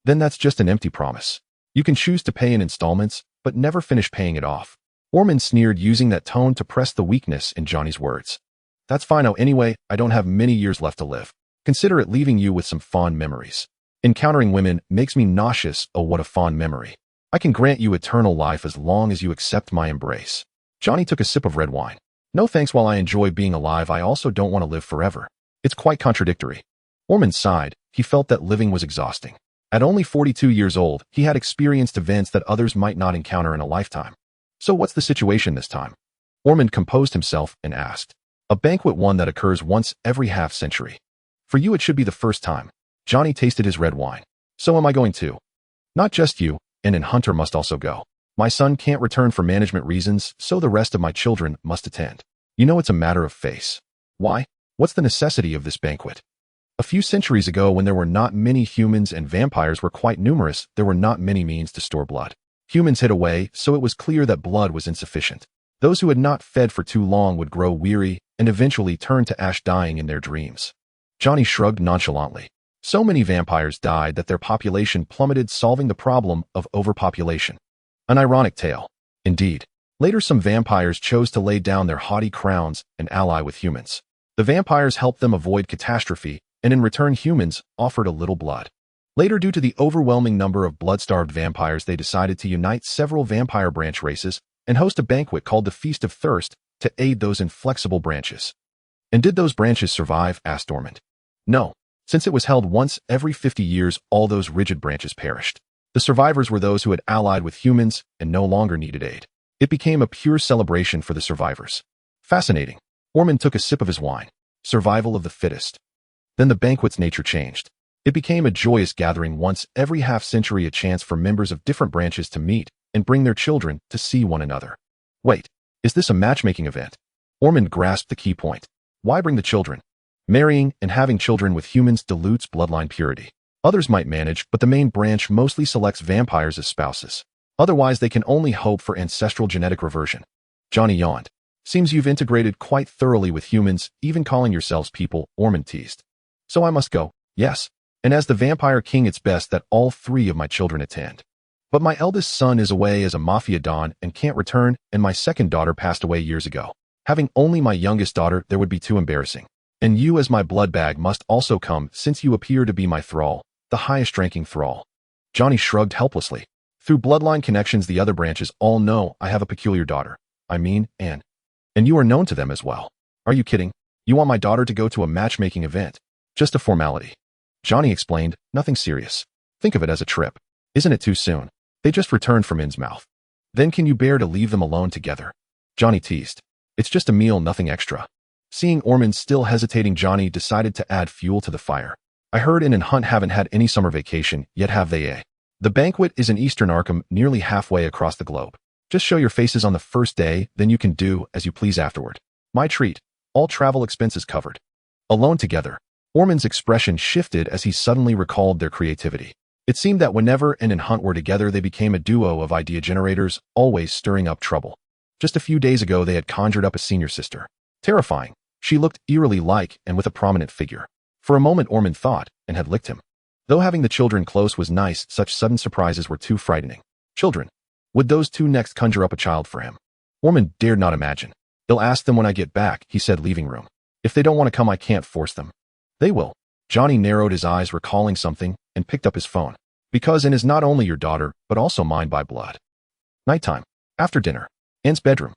Then that's just an empty promise. You can choose to pay in installments, but never finish paying it off. Ormond sneered, using that tone to press the weakness in Johnny's words. That's fine. Oh, anyway, I don't have many years left to live. Consider it leaving you with some fond memories. Encountering women makes me nauseous. Oh, what a fond memory. I can grant you eternal life as long as you accept my embrace. Johnny took a sip of red wine. No thanks. While I enjoy being alive, I also don't want to live forever. It's quite contradictory. Ormond sighed. He felt that living was exhausting. At only 42 years old, he had experienced events that others might not encounter in a lifetime. So what's the situation this time? Ormond composed himself and asked. A banquet, one that occurs once every half-century. For you it should be the first time. Johnny tasted his red wine. So am I going to? Not just you, and Hunter must also go. My son can't return for management reasons, so the rest of my children must attend. You know, it's a matter of face. Why? What's the necessity of this banquet? A few centuries ago, when there were not many humans and vampires were quite numerous, there were not many means to store blood. Humans hid away, so it was clear that blood was insufficient. Those who had not fed for too long would grow weary and eventually turn to ash, dying in their dreams. Johnny shrugged nonchalantly. So many vampires died that their population plummeted, solving the problem of overpopulation. An ironic tale. Indeed. Later, some vampires chose to lay down their haughty crowns and ally with humans. The vampires helped them avoid catastrophe, and in return humans offered a little blood. Later, due to the overwhelming number of blood-starved vampires, they decided to unite several vampire branch races and host a banquet called the Feast of Thirst to aid those inflexible branches. And did those branches survive? Asked Ormond. No. Since it was held once every 50 years, all those rigid branches perished. The survivors were those who had allied with humans and no longer needed aid. It became a pure celebration for the survivors. Fascinating. Ormond took a sip of his wine. Survival of the fittest. Then the banquet's nature changed. It became a joyous gathering once every half-century, a chance for members of different branches to meet and bring their children to see one another. Wait, is this a matchmaking event? Ormond grasped the key point. Why bring the children? Marrying and having children with humans dilutes bloodline purity. Others might manage, but the main branch mostly selects vampires as spouses. Otherwise, they can only hope for ancestral genetic reversion. Johnny yawned. Seems you've integrated quite thoroughly with humans, even calling yourselves people, Ormond teased. So I must go. Yes. And as the vampire king, it's best that all 3 of my children attend. But my eldest son is away as a mafia don and can't return, and my second daughter passed away years ago. Having only my youngest daughter, there would be too embarrassing. And you as my blood bag must also come, since you appear to be my thrall, the highest-ranking thrall. Johnny shrugged helplessly. Through bloodline connections, the other branches all know I have a peculiar daughter. I mean, Anne. And you are known to them as well. Are you kidding? You want my daughter to go to a matchmaking event? Just a formality. Johnny explained, nothing serious. Think of it as a trip. Isn't it too soon? They just returned from Innsmouth. Then can you bear to leave them alone together? Johnny teased. It's just a meal, nothing extra. Seeing Ormond's still hesitating, Johnny decided to add fuel to the fire. I heard In and Hunt haven't had any summer vacation, yet have they, eh? The banquet is in Eastern Arkham, nearly halfway across the globe. Just show your faces on the first day, then you can do as you please afterward. My treat. All travel expenses covered. Alone together. Ormond's expression shifted as he suddenly recalled their creativity. It seemed that whenever In and Hunt were together, they became a duo of idea generators, always stirring up trouble. Just a few days ago, they had conjured up a senior sister. Terrifying. She looked eerily like and with a prominent figure. For a moment, Ormond thought, and had licked him. Though having the children close was nice, such sudden surprises were too frightening. Children. Would those two next conjure up a child for him? Ormond dared not imagine. They'll ask them when I get back, he said, leaving room. If they don't want to come, I can't force them. They will. Johnny narrowed his eyes, recalling something, and picked up his phone. Because In is not only your daughter, but also mine by blood. Nighttime. After dinner. In's bedroom.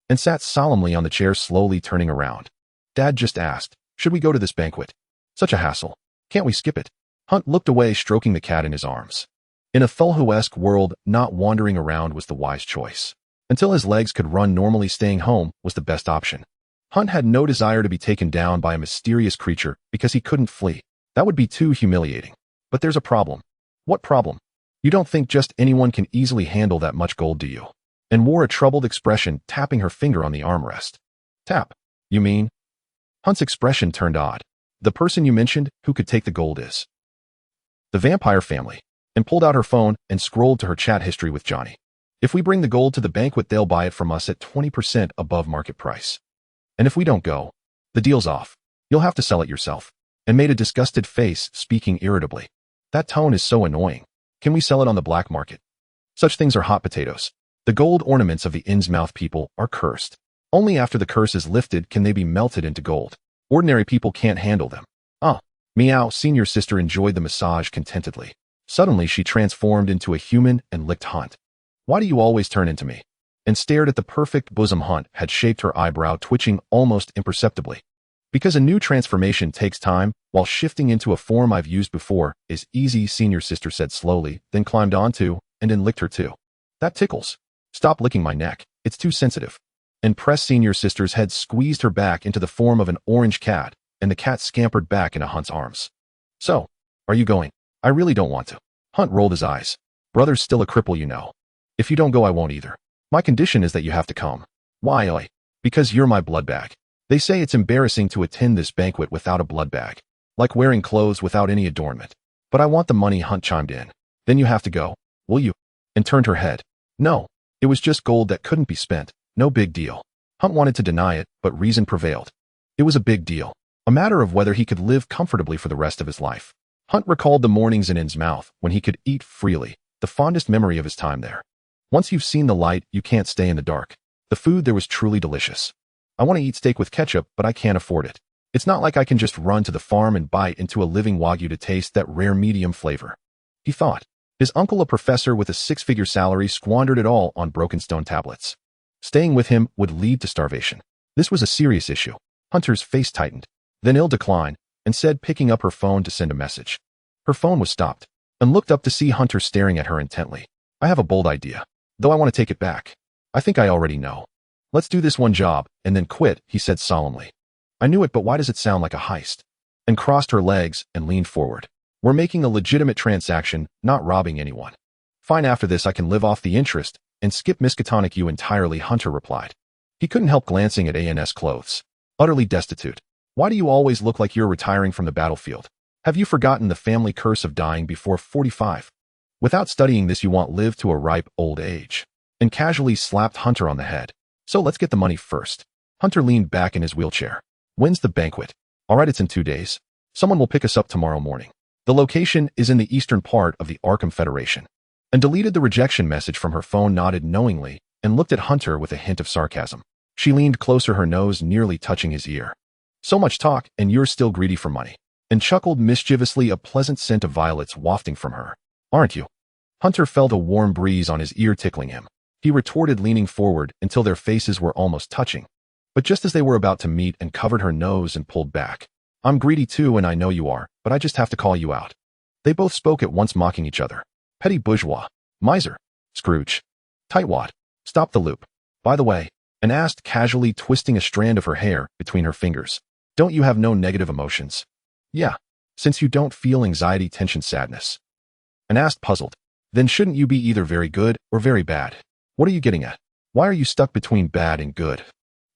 And sat solemnly on the chair, slowly turning around. Dad just asked, should we go to this banquet? Such a hassle. Can't we skip it? Hunt looked away, stroking the cat in his arms. In a Cthulhu-esque world, not wandering around was the wise choice. Until his legs could run normally, staying home was the best option. Hunt had no desire to be taken down by a mysterious creature because he couldn't flee. That would be too humiliating. But there's a problem. What problem? You don't think just anyone can easily handle that much gold, do you? And wore a troubled expression, tapping her finger on the armrest. Tap. You mean? Hunt's expression turned odd. The person you mentioned who could take the gold is the vampire family. And pulled out her phone and scrolled to her chat history with Johnny. If we bring the gold to the banquet, they'll buy it from us at 20% above market price. And if we don't go, the deal's off. You'll have to sell it yourself. And made a disgusted face, speaking irritably. That tone is so annoying. Can we sell it on the black market? Such things are hot potatoes. The gold ornaments of the Innsmouth people are cursed. Only after the curse is lifted can they be melted into gold. Ordinary people can't handle them. Meow. Senior sister enjoyed the massage contentedly. Suddenly she transformed into a human and licked Hunt. Why do you always turn into me? And stared at the perfect bosom. Hunt had shaped her eyebrow, twitching almost imperceptibly. Because a new transformation takes time, while shifting into a form I've used before is easy, senior sister said slowly, then climbed onto and then licked her too. That tickles. Stop licking my neck. It's too sensitive. And pressed senior sister's head, squeezed her back into the form of an orange cat, and the cat scampered back into Hunt's arms. So, are you going? I really don't want to. Hunt rolled his eyes. Brother's still a cripple, you know. If you don't go, I won't either. My condition is that you have to come. Why? Because you're my blood bag. They say it's embarrassing to attend this banquet without a blood bag. Like wearing clothes without any adornment. But I want the money, Hunt chimed in. Then you have to go. Will you? And turned her head. No. It was just gold that couldn't be spent. No big deal. Hunt wanted to deny it, but reason prevailed. It was a big deal. A matter of whether he could live comfortably for the rest of his life. Hunt recalled the mornings in Innsmouth when he could eat freely, the fondest memory of his time there. Once you've seen the light, you can't stay in the dark. The food there was truly delicious. I want to eat steak with ketchup, but I can't afford it. It's not like I can just run to the farm and bite into a living wagyu to taste that rare medium flavor. He thought. His uncle, a professor with a six-figure salary, squandered it all on broken stone tablets. Staying with him would lead to starvation. This was a serious issue. Hunter's face tightened. Then Il declined, and said, picking up her phone to send a message. Her phone was stopped, and looked up to see Hunter staring at her intently. I have a bold idea, though I want to take it back. I think I already know. Let's do this one job, and then quit, he said solemnly. I knew it, but why does it sound like a heist? And crossed her legs and leaned forward. We're making a legitimate transaction, not robbing anyone. Fine, after this I can live off the interest, and skip Miskatonic you entirely, Hunter replied. He couldn't help glancing at AN's clothes. Utterly destitute. Why do you always look like you're retiring from the battlefield? Have you forgotten the family curse of dying before 45? Without studying this, you won't live to a ripe old age. And casually slapped Hunter on the head. So let's get the money first. Hunter leaned back in his wheelchair. When's the banquet? All right, it's in 2 days. Someone will pick us up tomorrow morning. The location is in the eastern part of the Arkham Federation. And deleted the rejection message from her phone, nodded knowingly, and looked at Hunter with a hint of sarcasm. She leaned closer, her nose nearly touching his ear. So much talk, and you're still greedy for money. And chuckled mischievously, a pleasant scent of violets wafting from her. Aren't you? Hunter felt a warm breeze on his ear tickling him. He retorted, leaning forward until their faces were almost touching. But just as they were about to meet, and covered her nose and pulled back. I'm greedy too, and I know you are, but I just have to call you out. They both spoke at once, mocking each other. Petty bourgeois. Miser. Scrooge. Tightwad. Stop the loop. By the way, and asked casually, twisting a strand of her hair between her fingers. Don't you have no negative emotions? Yeah, since you don't feel anxiety, tension, sadness. And asked, puzzled. Then shouldn't you be either very good or very bad? What are you getting at? Why are you stuck between bad and good?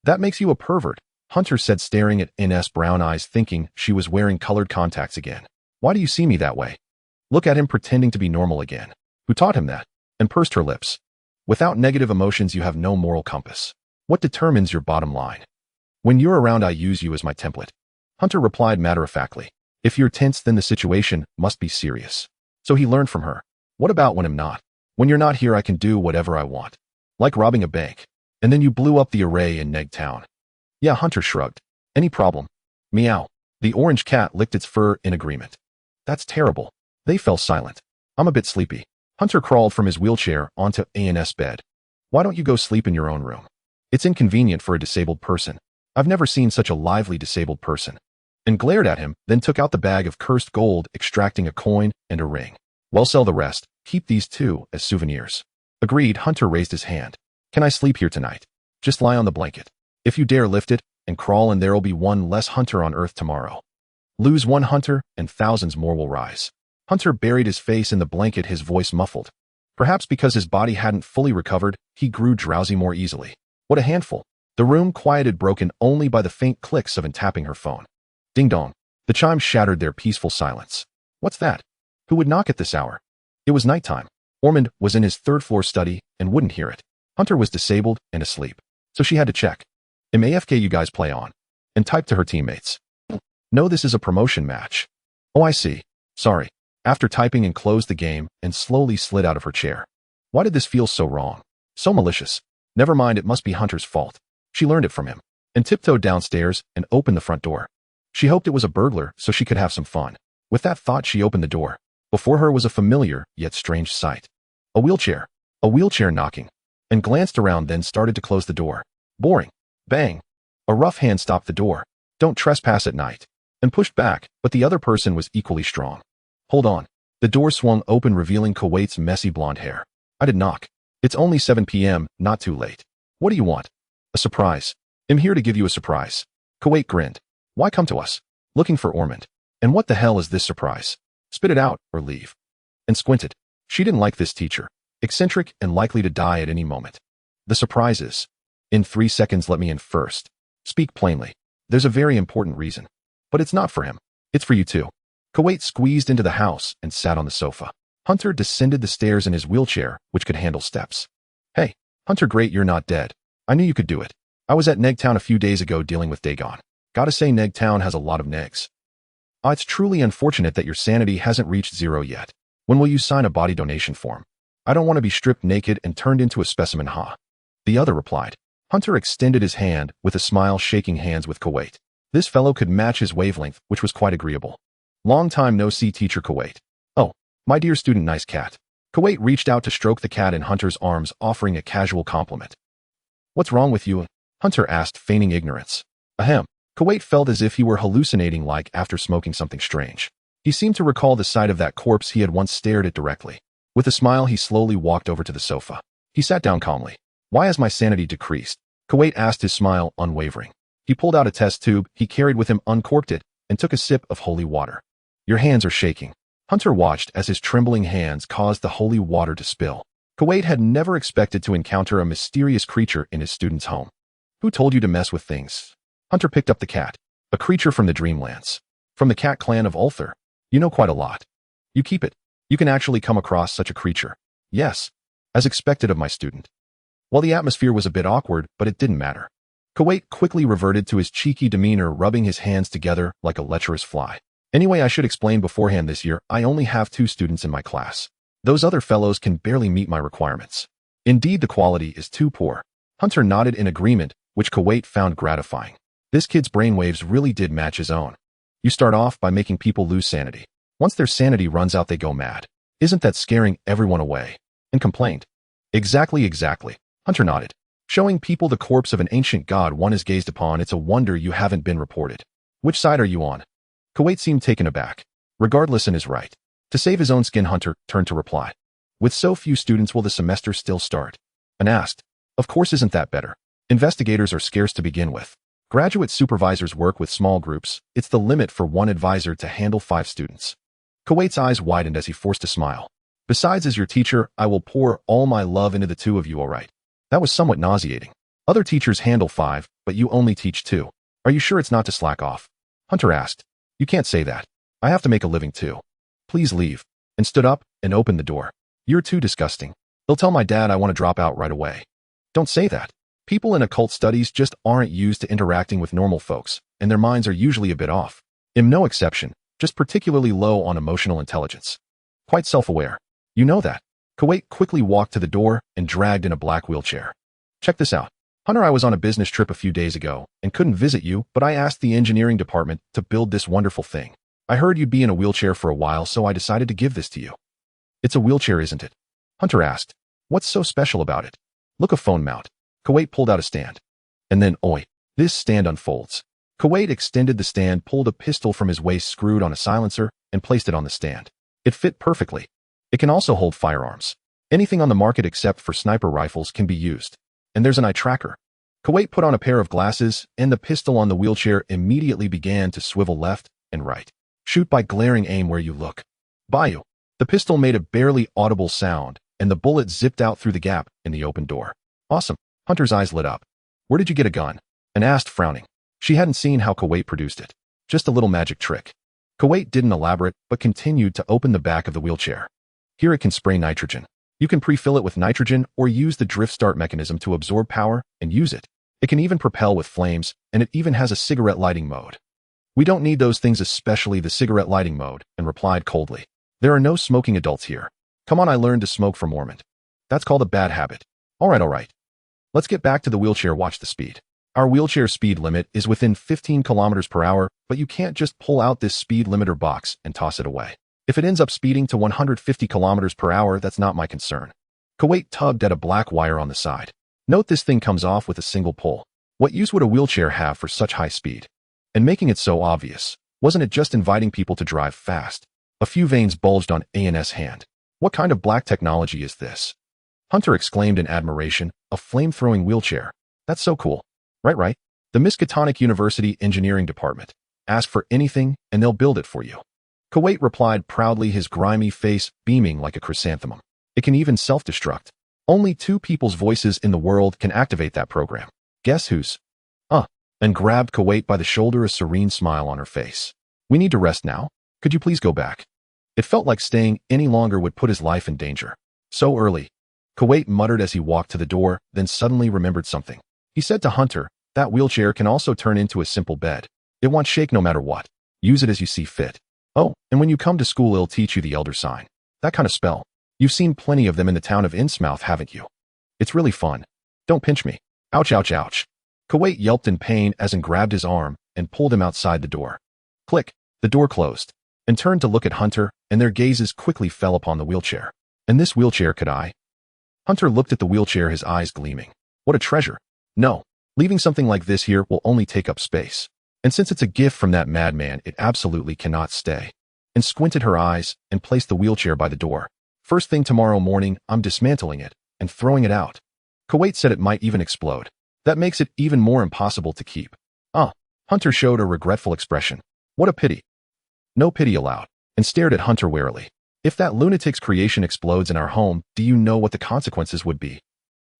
That makes you a pervert, Hunter said, staring at In's brown eyes, thinking she was wearing colored contacts again. Why do you see me that way? Look at him pretending to be normal again. Who taught him that? And pursed her lips. Without negative emotions, you have no moral compass. What determines your bottom line? When you're around, I use you as my template. Hunter replied matter-of-factly. If you're tense, then the situation must be serious. So he learned from her. What about when I'm not? When you're not here, I can do whatever I want. Like robbing a bank. And then you blew up the array in Neg Town. Yeah, Hunter shrugged. Any problem? Meow. The orange cat licked its fur in agreement. That's terrible. They fell silent. I'm a bit sleepy. Hunter crawled from his wheelchair onto An's bed. Why don't you go sleep in your own room? It's inconvenient for a disabled person. I've never seen such a lively disabled person. And glared at him, then took out the bag of cursed gold, extracting a coin and a ring. Well, sell the rest. Keep these too as souvenirs. Agreed. Hunter raised his hand. Can I sleep here tonight? Just lie on the blanket. If you dare lift it and crawl, and there'll be one less Hunter on Earth tomorrow. Lose one Hunter and thousands more will rise. Hunter buried his face in the blanket, his voice muffled. Perhaps because his body hadn't fully recovered, he grew drowsy more easily. What a handful. The room quieted, broken only by the faint clicks of tapping her phone. Ding dong. The chime shattered their peaceful silence. What's that? Who would knock at this hour? It was nighttime. Ormond was in his third-floor study and wouldn't hear it. Hunter was disabled and asleep, so she had to check. AFK, you guys play on. And type to her teammates. No, this is a promotion match. Oh, I see. Sorry. After typing, and closed the game and slowly slid out of her chair. Why did this feel so wrong? So malicious. Never mind, it must be Hunter's fault. She learned it from him. And tiptoed downstairs and opened the front door. She hoped it was a burglar so she could have some fun. With that thought, she opened the door. Before her was a familiar yet strange sight. A wheelchair. A wheelchair knocking. And glanced around, then started to close the door. Boring. Bang. A rough hand stopped the door. Don't trespass at night. And pushed back, but the other person was equally strong. Hold on. The door swung open, revealing Kuwait's messy blonde hair. I did knock. It's only 7 p.m., not too late. What do you want? A surprise. I'm here to give you a surprise. Kuwait grinned. Why come to us? Looking for Ormond. And what the hell is this surprise? Spit it out, or leave. And squinted. She didn't like this teacher. Eccentric and likely to die at any moment. The surprise is. In 3 seconds, let me in first. Speak plainly. There's a very important reason. But it's not for him. It's for you too. Kuwait squeezed into the house and sat on the sofa. Hunter descended the stairs in his wheelchair, which could handle steps. Hey, Hunter, great you're not dead. I knew you could do it. I was at Neg Town a few days ago dealing with Dagon. Gotta say, Neg Town has a lot of negs. It's truly unfortunate that your sanity hasn't reached 0 yet. When will you sign a body donation form? I don't want to be stripped naked and turned into a specimen, huh? The other replied. Hunter extended his hand with a smile, shaking hands with Kuwait. This fellow could match his wavelength, which was quite agreeable. Long time no see, teacher Kuwait. Oh, my dear student, nice cat. Kuwait reached out to stroke the cat in Hunter's arms, offering a casual compliment. What's wrong with you? Hunter asked, feigning ignorance. Ahem. Kuwait felt as if he were hallucinating, like after smoking something strange. He seemed to recall the sight of that corpse he had once stared at directly. With a smile, he slowly walked over to the sofa. He sat down calmly. Why has my sanity decreased? Kuwait asked, his smile unwavering. He pulled out a test tube he carried with him, uncorked it, and took a sip of holy water. Your hands are shaking. Hunter watched as his trembling hands caused the holy water to spill. Kuwait had never expected to encounter a mysterious creature in his student's home. Who told you to mess with things? Hunter picked up the cat. A creature from the Dreamlands. From the cat clan of Ulthar. You know quite a lot. You keep it. You can actually come across such a creature. Yes. As expected of my student. Well, the atmosphere was a bit awkward, but it didn't matter. Kuwait quickly reverted to his cheeky demeanor, rubbing his hands together like a lecherous fly. Anyway, I should explain beforehand, this year I only have 2 students in my class. Those other fellows can barely meet my requirements. Indeed, the quality is too poor. Hunter nodded in agreement, which Kuwait found gratifying. This kid's brainwaves really did match his own. You start off by making people lose sanity. Once their sanity runs out, they go mad. Isn't that scaring everyone away? And complained. Exactly. Hunter nodded. Showing people the corpse of an ancient god one has gazed upon, it's a wonder you haven't been reported. Which side are you on? Kuwait seemed taken aback. Regardless, and is right. To save his own skin, Hunter turned to reply. With so few students, will the semester still start? And asked. Of course, isn't that better? Investigators are scarce to begin with. Graduate supervisors work with small groups. It's the limit for one advisor to handle 5 students. Kuwait's eyes widened as he forced a smile. Besides, as your teacher, I will pour all my love into the 2 of you, all right? That was somewhat nauseating. Other teachers handle 5, but you only teach 2. Are you sure it's not to slack off? Hunter asked. You can't say that. I have to make a living too. Please leave. And stood up and opened the door. You're too disgusting. They'll tell my dad I want to drop out right away. Don't say that. People in occult studies just aren't used to interacting with normal folks, and their minds are usually a bit off. I'm no exception, just particularly low on emotional intelligence. Quite self-aware. You know that. Kuwait quickly walked to the door and dragged in a black wheelchair. Check this out. Hunter, I was on a business trip a few days ago and couldn't visit you, but I asked the engineering department to build this wonderful thing. I heard you'd be in a wheelchair for a while, so I decided to give this to you. It's a wheelchair, isn't it? Hunter asked. What's so special about it? Look, a phone mount. Kuwait pulled out a stand. And then, oi, this stand unfolds. Kuwait extended the stand, pulled a pistol from his waist, screwed on a silencer, and placed it on the stand. It fit perfectly. It can also hold firearms. Anything on the market except for sniper rifles can be used. And there's an eye tracker. Kuwait put on a pair of glasses, and the pistol on the wheelchair immediately began to swivel left and right. Shoot by glaring aim where you look. Bayou. The pistol made a barely audible sound, and the bullet zipped out through the gap in the open door. Awesome. Hunter's eyes lit up. Where did you get a gun? And asked, frowning. She hadn't seen how Kuwait produced it. Just a little magic trick. Kuwait didn't elaborate, but continued to open the back of the wheelchair. Here it can spray nitrogen. You can pre-fill it with nitrogen or use the drift start mechanism to absorb power and use it. It can even propel with flames, and it even has a cigarette lighting mode. We don't need those things, especially the cigarette lighting mode, and replied coldly. There are no smoking adults here. Come on, I learned to smoke from Mormon. That's called a bad habit. All right. Let's get back to the wheelchair. Watch the speed. Our wheelchair speed limit is within 15 kilometers per hour, but you can't just pull out this speed limiter box and toss it away. If it ends up speeding to 150 kilometers per hour, that's not my concern. Kuwait tugged at a black wire on the side. Note this thing comes off with a single pull. What use would a wheelchair have for such high speed? And making it so obvious, wasn't it just inviting people to drive fast? A few veins bulged on AN's hand. What kind of black technology is this? Hunter exclaimed in admiration, a flame-throwing wheelchair. That's so cool. Right. The Miskatonic University Engineering Department. Ask for anything, and they'll build it for you. Kuwait replied proudly, his grimy face beaming like a chrysanthemum. It can even self-destruct. Only 2 people's voices in the world can activate that program. Guess whose? And grabbed Kuwait by the shoulder, a serene smile on her face. We need to rest now. Could you please go back? It felt like staying any longer would put his life in danger. So early. Kuwait muttered as he walked to the door, then suddenly remembered something. He said to Hunter, that wheelchair can also turn into a simple bed. It won't shake no matter what. Use it as you see fit. Oh, and when you come to school, it'll teach you the elder sign. That kind of spell. You've seen plenty of them in the town of Innsmouth, haven't you? It's really fun. Don't pinch me. Ouch. Kuwait yelped in pain as and grabbed his arm and pulled him outside the door. Click. The door closed, and turned to look at Hunter, and their gazes quickly fell upon the wheelchair. And this wheelchair, could I? Hunter looked at the wheelchair, his eyes gleaming. What a treasure. No, leaving something like this here will only take up space. And since it's a gift from that madman, it absolutely cannot stay. And squinted her eyes and placed the wheelchair by the door. First thing tomorrow morning, I'm dismantling it and throwing it out. Kuwait said it might even explode. That makes it even more impossible to keep. Hunter showed a regretful expression. What a pity. No pity allowed, and stared at Hunter warily. If that lunatic's creation explodes in our home, do you know what the consequences would be?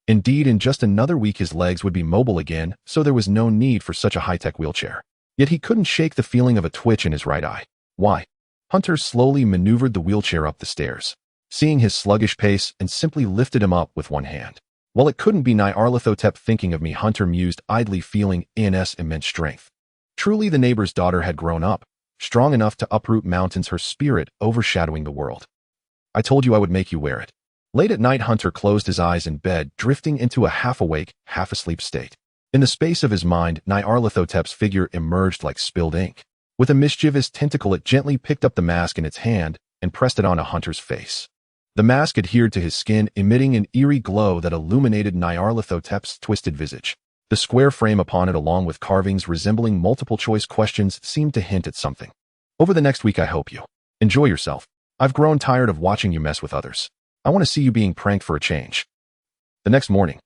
Indeed, in just another week his legs would be mobile again, so there was no need for such a high-tech wheelchair. Yet he couldn't shake the feeling of a twitch in his right eye. Why? Hunter slowly maneuvered the wheelchair up the stairs, seeing his sluggish pace, and simply lifted him up with one hand. Well, it couldn't be Nyarlathotep thinking of me, Hunter mused, idly, feeling An's immense strength. Truly the neighbor's daughter had grown up, strong enough to uproot mountains, her spirit overshadowing the world. I told you I would make you wear it. Late at night, Hunter closed his eyes in bed, drifting into a half-awake, half-asleep state. In the space of his mind, Nyarlathotep's figure emerged like spilled ink. With a mischievous tentacle, it gently picked up the mask in its hand and pressed it onto Hunter's face. The mask adhered to his skin, emitting an eerie glow that illuminated Nyarlathotep's twisted visage. The square frame upon it, along with carvings resembling multiple-choice questions, seemed to hint at something. Over the next week, I hope you enjoy yourself. I've grown tired of watching you mess with others. I want to see you being pranked for a change. The next morning.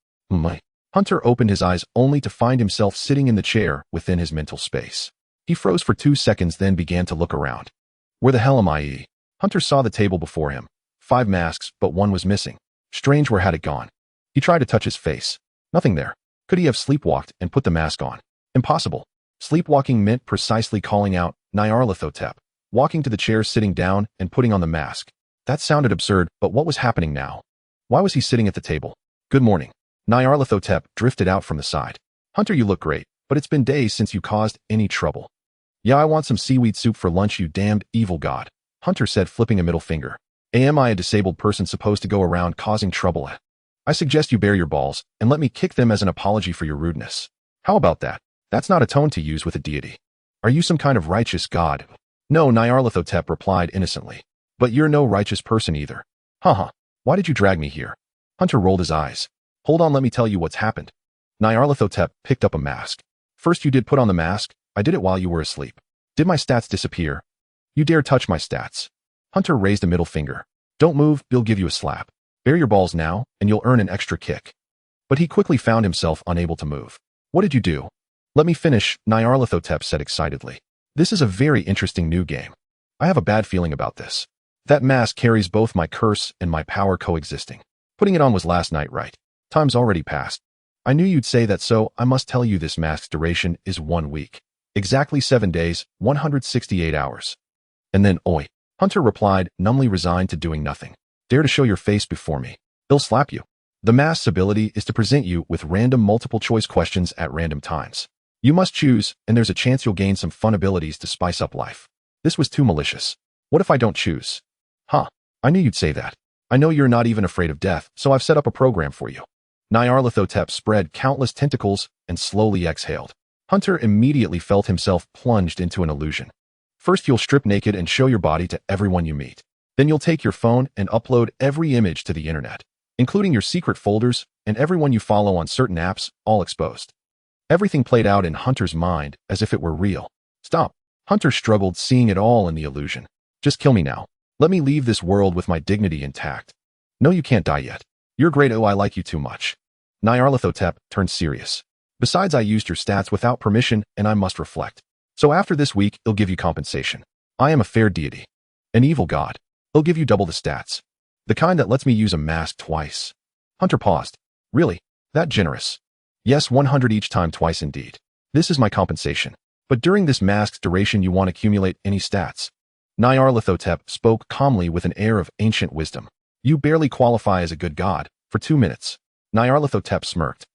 Hunter opened his eyes only to find himself sitting in the chair within his mental space. He froze for 2 seconds, then began to look around. Where the hell am I? Hunter saw the table before him. 5 masks, but one was missing. Strange, where had it gone? He tried to touch his face. Nothing there. Could he have sleepwalked and put the mask on? Impossible. Sleepwalking meant precisely calling out, Nyarlathotep, walking to the chair, sitting down, and putting on the mask. That sounded absurd, but what was happening now? Why was he sitting at the table? Good morning. Nyarlathotep drifted out from the side. Hunter, you look great, but it's been days since you caused any trouble. Yeah, I want some seaweed soup for lunch, you damned evil god, Hunter said, flipping a middle finger. Am I a disabled person supposed to go around causing trouble? I suggest you bare your balls and let me kick them as an apology for your rudeness. How about that? That's not a tone to use with a deity. Are you some kind of righteous god? No, Nyarlathotep replied innocently. But you're no righteous person either. Haha. Why did you drag me here? Hunter rolled his eyes. Hold on, let me tell you what's happened. Nyarlathotep picked up a mask. First you did put on the mask. I did it while you were asleep. Did my stats disappear? You dare touch my stats? Hunter raised a middle finger. Don't move, Bill give you a slap. Bare your balls now, and you'll earn an extra kick. But he quickly found himself unable to move. What did you do? Let me finish, Nyarlathotep said excitedly. This is a very interesting new game. I have a bad feeling about this. That mask carries both my curse and my power coexisting. Putting it on was last night, right? Time's already passed. I knew you'd say that, so I must tell you this mask's duration is 1 week. Exactly 7 days, 168 hours. And then, oi. Hunter replied, numbly resigned to doing nothing. Dare to show your face before me. They'll slap you. The mask's ability is to present you with random multiple choice questions at random times. You must choose, and there's a chance you'll gain some fun abilities to spice up life. This was too malicious. What if I don't choose? Huh. I knew you'd say that. I know you're not even afraid of death, so I've set up a program for you. Nyarlathotep spread countless tentacles and slowly exhaled. Hunter immediately felt himself plunged into an illusion. First, you'll strip naked and show your body to everyone you meet. Then you'll take your phone and upload every image to the internet, including your secret folders and everyone you follow on certain apps, all exposed. Everything played out in Hunter's mind as if it were real. Stop. Hunter struggled, seeing it all in the illusion. Just kill me now. Let me leave this world with my dignity intact. No, you can't die yet. You're great. Oh, I like you too much. Nyarlathotep turned serious. Besides, I used your stats without permission, and I must reflect. So after this week, I'll give you compensation. I am a fair deity. An evil god. I'll give you double the stats. The kind that lets me use a mask twice. Hunter paused. Really? That generous? Yes, 100 each time, twice indeed. This is my compensation. But during this mask's duration, you won't accumulate any stats. Nyarlathotep spoke calmly with an air of ancient wisdom. You barely qualify as a good god. For 2 minutes. Nyarlathotep smirked.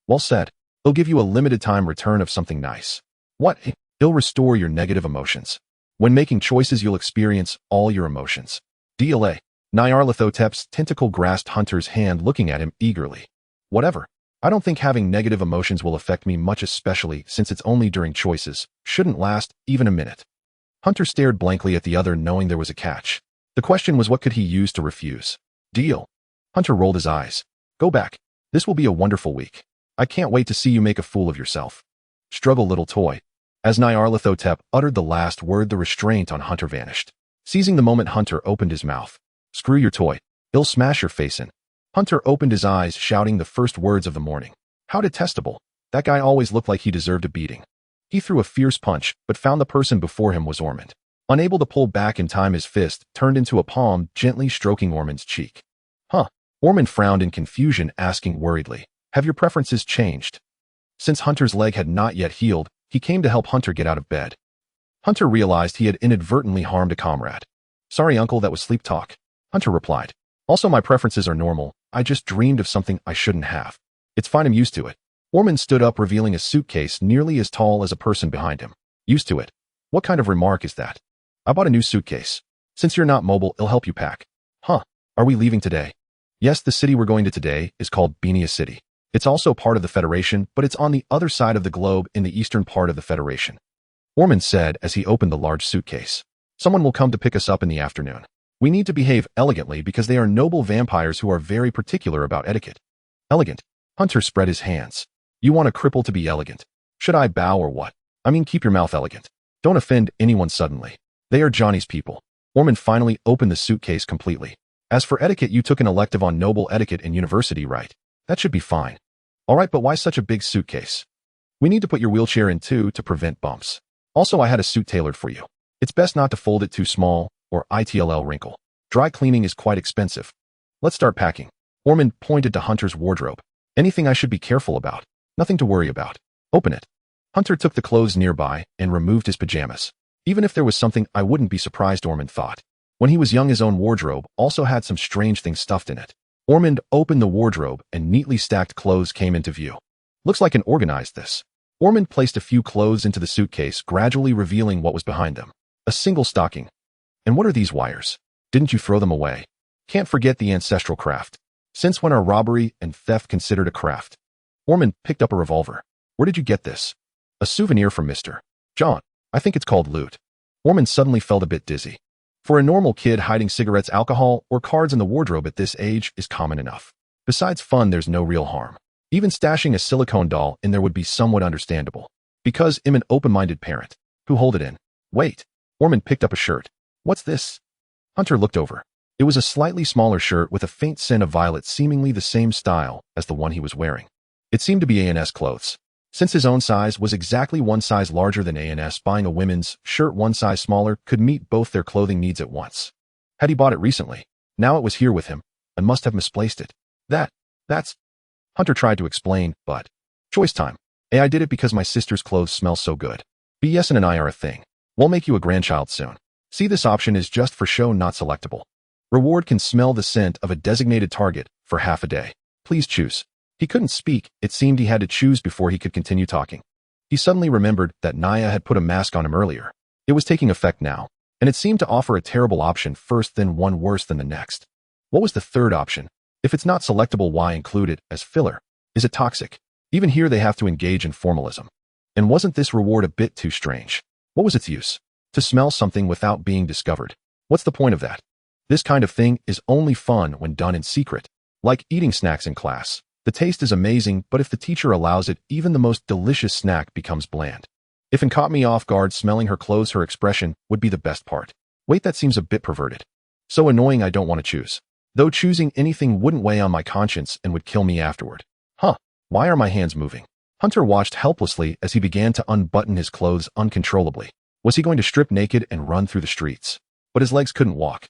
Well said. I'll give you a limited time return of something nice. What? It'll restore your negative emotions. When making choices, you'll experience all your emotions. DLA. Nyarlathotep's tentacle grasped Hunter's hand, looking at him eagerly. Whatever. I don't think having negative emotions will affect me much, especially since it's only during choices. Shouldn't last even a minute. Hunter stared blankly at the other, knowing there was a catch. The question was, what could he use to refuse? Deal. Hunter rolled his eyes. Go back. This will be a wonderful week. I can't wait to see you make a fool of yourself. Struggle, little toy. As Nyarlathotep uttered the last word, the restraint on Hunter vanished. Seizing the moment, Hunter opened his mouth. Screw your toy. It'll smash your face in. Hunter opened his eyes, shouting the first words of the morning. How detestable. That guy always looked like he deserved a beating. He threw a fierce punch, but found the person before him was Ormond. Unable to pull back in time, his fist turned into a palm, gently stroking Ormond's cheek. Huh. Ormond frowned in confusion, asking worriedly, have your preferences changed? Since Hunter's leg had not yet healed, he came to help Hunter get out of bed. Hunter realized he had inadvertently harmed a comrade. Sorry, uncle, that was sleep talk. Hunter replied. Also, my preferences are normal. I just dreamed of something I shouldn't have. It's fine, I'm used to it. Ormond stood up, revealing a suitcase nearly as tall as a person behind him. Used to it? What kind of remark is that? I bought a new suitcase. Since you're not mobile, it'll help you pack. Huh. Are we leaving today? Yes, the city we're going to today is called Benia City. It's also part of the Federation, but it's on the other side of the globe in the eastern part of the Federation. Ormond said as he opened the large suitcase. Someone will come to pick us up in the afternoon. We need to behave elegantly because they are noble vampires who are very particular about etiquette. Elegant. Hunter spread his hands. You want a cripple to be elegant? Should I bow or what? I mean, keep your mouth elegant. Don't offend anyone suddenly. They are Johnny's people. Ormond finally opened the suitcase completely. As for etiquette, you took an elective on noble etiquette in university, right? That should be fine. All right, but why such a big suitcase? We need to put your wheelchair in too to prevent bumps. Also, I had a suit tailored for you. It's best not to fold it too small or it'll wrinkle. Dry cleaning is quite expensive. Let's start packing. Ormond pointed to Hunter's wardrobe. Anything I should be careful about? Nothing to worry about. Open it. Hunter took the clothes nearby and removed his pajamas. Even if there was something, I wouldn't be surprised, Ormond thought. When he was young, his own wardrobe also had some strange things stuffed in it. Ormond opened the wardrobe and neatly stacked clothes came into view. Looks like an organized this. Ormond placed a few clothes into the suitcase, gradually revealing what was behind them. A single stocking. And what are these wires? Didn't you throw them away? Can't forget the ancestral craft. Since when are robbery and theft considered a craft? Ormond picked up a revolver. Where did you get this? A souvenir from Mr. John. I think it's called loot. Ormond suddenly felt a bit dizzy. For a normal kid, hiding cigarettes, alcohol, or cards in the wardrobe at this age is common enough. Besides fun, there's no real harm. Even stashing a silicone doll in there would be somewhat understandable. Because I'm an open-minded parent. Who hold it in? Wait. Ormond picked up a shirt. What's this? Hunter looked over. It was a slightly smaller shirt with a faint scent of violet, seemingly the same style as the one he was wearing. It seemed to be A&S clothes. Since his own size was exactly one size larger than A&S, buying a women's shirt one size smaller could meet both their clothing needs at once. Had he bought it recently? Now it was here with him, and must have misplaced it. That's... Hunter tried to explain, but... Choice time. I did it because my sister's clothes smell so good. BS and I are a thing. We'll make you a grandchild soon. See, this option is just for show, not selectable. Reward can smell the scent of a designated target for half a day. Please choose. He couldn't speak. It seemed he had to choose before he could continue talking. He suddenly remembered that Naya had put a mask on him earlier. It was taking effect now, and it seemed to offer a terrible option first, then one worse than the next. What was the third option? If it's not selectable, why include it as filler? Is it toxic? Even here they have to engage in formalism. And wasn't this reward a bit too strange? What was its use? To smell something without being discovered. What's the point of that? This kind of thing is only fun when done in secret. Like eating snacks in class. The taste is amazing, but if the teacher allows it, even the most delicious snack becomes bland. If it caught me off guard smelling her clothes, her expression would be the best part. Wait, that seems a bit perverted. So annoying, I don't want to choose. Though choosing anything wouldn't weigh on my conscience and would kill me afterward. Why are my hands moving? Hunter watched helplessly as he began to unbutton his clothes uncontrollably. Was he going to strip naked and run through the streets? But his legs couldn't walk.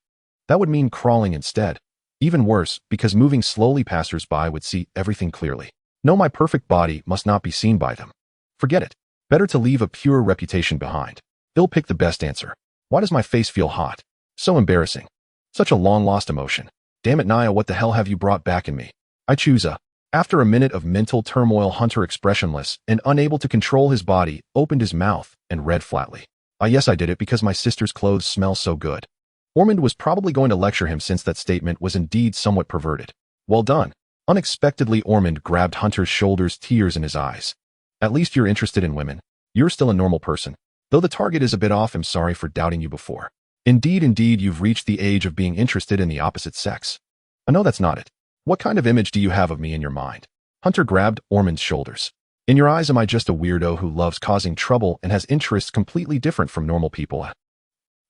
That would mean crawling instead. Even worse, because moving slowly, passers-by would see everything clearly. No, my perfect body must not be seen by them. Forget it. Better to leave a pure reputation behind. They'll pick the best answer. Why does my face feel hot? So embarrassing. Such a long-lost emotion. Damn it, Naya, what the hell have you brought back in me? I choose a... After a minute of mental turmoil, Hunter, expressionless and unable to control his body, opened his mouth and read flatly. Yes, I did it because my sister's clothes smell so good. Ormond was probably going to lecture him since that statement was indeed somewhat perverted. Well done. Unexpectedly, Ormond grabbed Hunter's shoulders, tears in his eyes. At least you're interested in women. You're still a normal person. Though the target is a bit off, I'm sorry for doubting you before. Indeed, you've reached the age of being interested in the opposite sex. I know that's not it. What kind of image do you have of me in your mind? Hunter grabbed Ormond's shoulders. In your eyes, am I just a weirdo who loves causing trouble and has interests completely different from normal people?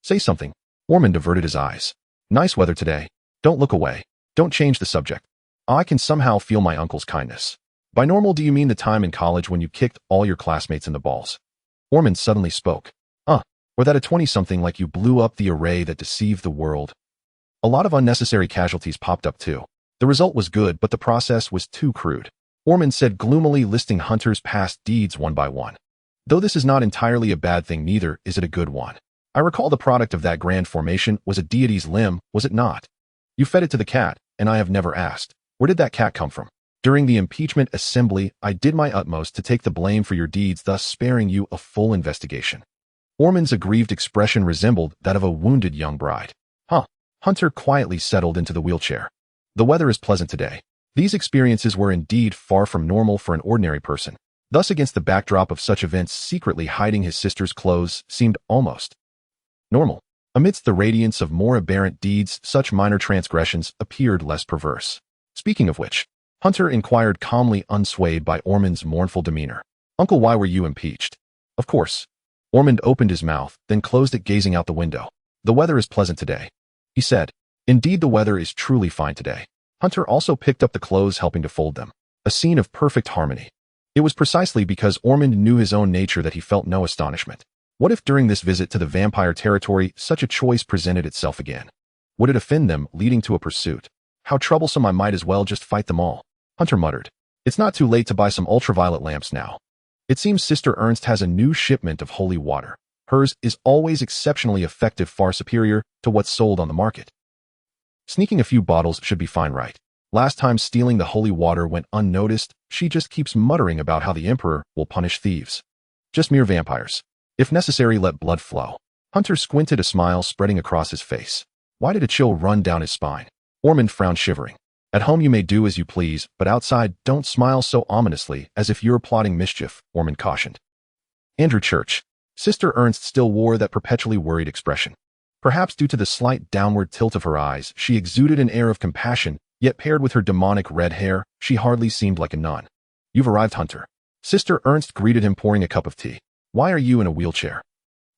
Say something. Ormond averted his eyes. Nice weather today. Don't look away. Don't change the subject. I can somehow feel my uncle's kindness. By normal, do you mean the time in college when you kicked all your classmates in the balls? Ormond suddenly spoke. Or that a 20-something like you blew up the array that deceived the world? A lot of unnecessary casualties popped up too. The result was good, but the process was too crude. Ormond said gloomily, listing Hunter's past deeds one by one. Though this is not entirely a bad thing, neither is it a good one. I recall the product of that grand formation was a deity's limb, was it not? You fed it to the cat, and I have never asked, where did that cat come from? During the impeachment assembly, I did my utmost to take the blame for your deeds, thus sparing you a full investigation. Ormond's aggrieved expression resembled that of a wounded young bride. Hunter quietly settled into the wheelchair. The weather is pleasant today. These experiences were indeed far from normal for an ordinary person. Thus, against the backdrop of such events, secretly hiding his sister's clothes seemed almost normal. Amidst the radiance of more aberrant deeds, such minor transgressions appeared less perverse. Speaking of which, Hunter inquired calmly, unswayed by Ormond's mournful demeanor. Uncle, why were you impeached? Of course. Ormond opened his mouth, then closed it, gazing out the window. The weather is pleasant today, he said. Indeed, the weather is truly fine today. Hunter also picked up the clothes, helping to fold them. A scene of perfect harmony. It was precisely because Ormond knew his own nature that he felt no astonishment. What if during this visit to the vampire territory such a choice presented itself again? Would it offend them, leading to a pursuit? How troublesome, I might as well just fight them all. Hunter muttered. It's not too late to buy some ultraviolet lamps now. It seems Sister Ernst has a new shipment of holy water. Hers is always exceptionally effective, far superior to what's sold on the market. Sneaking a few bottles should be fine, right? Last time stealing the holy water went unnoticed. She just keeps muttering about how the Emperor will punish thieves. Just mere vampires. If necessary, let blood flow. Hunter squinted, a smile spreading across his face. Why did a chill run down his spine? Ormond frowned, shivering. At home you may do as you please, but outside don't smile so ominously as if you're plotting mischief, Ormond cautioned. Andrew Church. Sister Ernst still wore that perpetually worried expression. Perhaps due to the slight downward tilt of her eyes, she exuded an air of compassion, yet paired with her demonic red hair, she hardly seemed like a nun. You've arrived, Hunter. Sister Ernst greeted him, pouring a cup of tea. Why are you in a wheelchair?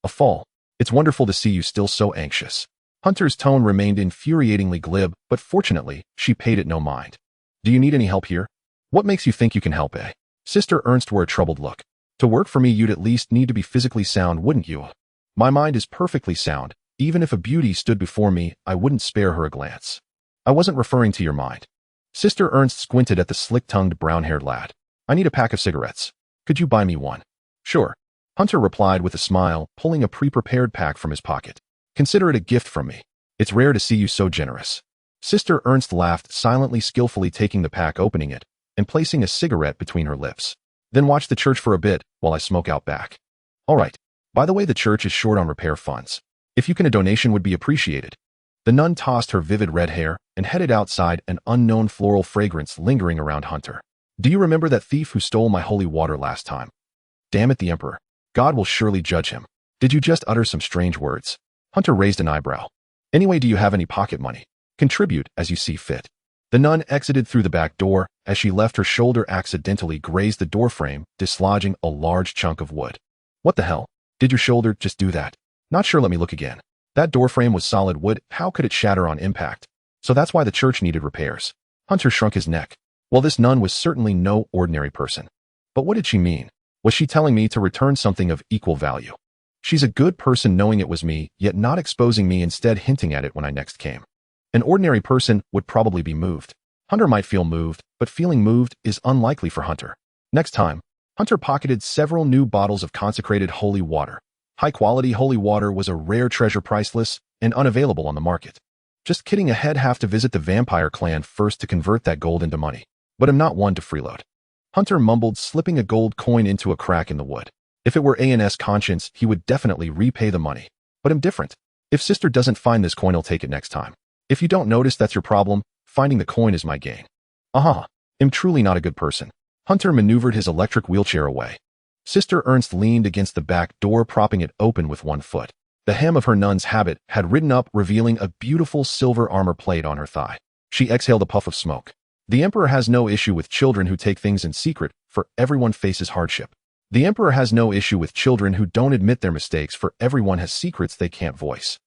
A fall. It's wonderful to see you still so anxious. Hunter's tone remained infuriatingly glib, but fortunately, she paid it no mind. Do you need any help here? What makes you think you can help, eh? Sister Ernst wore a troubled look. To work for me, you'd at least need to be physically sound, wouldn't you? My mind is perfectly sound. Even if a beauty stood before me, I wouldn't spare her a glance. I wasn't referring to your mind. Sister Ernst squinted at the slick-tongued, brown-haired lad. I need a pack of cigarettes. Could you buy me one? Sure. Hunter replied with a smile, pulling a pre-prepared pack from his pocket. Consider it a gift from me. It's rare to see you so generous. Sister Ernst laughed, silently, skillfully taking the pack, opening it, and placing a cigarette between her lips. Then watch the church for a bit, while I smoke out back. All right. By the way, the church is short on repair funds. If you can, a donation would be appreciated. The nun tossed her vivid red hair and headed outside, an unknown floral fragrance lingering around Hunter. Do you remember that thief who stole my holy water last time? Damn it, the Emperor. God will surely judge him. Did you just utter some strange words? Hunter raised an eyebrow. Anyway, do you have any pocket money? Contribute as you see fit. The nun exited through the back door. As she left, her shoulder accidentally grazed the doorframe, dislodging a large chunk of wood. What the hell? Did your shoulder just do that? Not sure, let me look again. That doorframe was solid wood, how could it shatter on impact? So that's why the church needed repairs. Hunter shrunk his neck. Well, this nun was certainly no ordinary person. But what did she mean? Was she telling me to return something of equal value? She's a good person knowing it was me, yet not exposing me, instead hinting at it when I next came. An ordinary person would probably be moved. Hunter might feel moved, but feeling moved is unlikely for Hunter. Next time, Hunter pocketed several new bottles of consecrated holy water. High-quality holy water was a rare treasure, priceless and unavailable on the market. Just kidding, I'd have to visit the vampire clan first to convert that gold into money. But I'm not one to freeload. Hunter mumbled, slipping a gold coin into a crack in the wood. If it were A&S conscience, he would definitely repay the money. But I'm different. If Sister doesn't find this coin, I'll take it next time. If you don't notice, that's your problem. Finding the coin is my gain. I'm truly not a good person. Hunter maneuvered his electric wheelchair away. Sister Ernst leaned against the back door, propping it open with one foot. The hem of her nun's habit had ridden up, revealing a beautiful silver armor plate on her thigh. She exhaled a puff of smoke. The Emperor has no issue with children who take things in secret, for everyone faces hardship. The Emperor has no issue with children who don't admit their mistakes, for everyone has secrets they can't voice.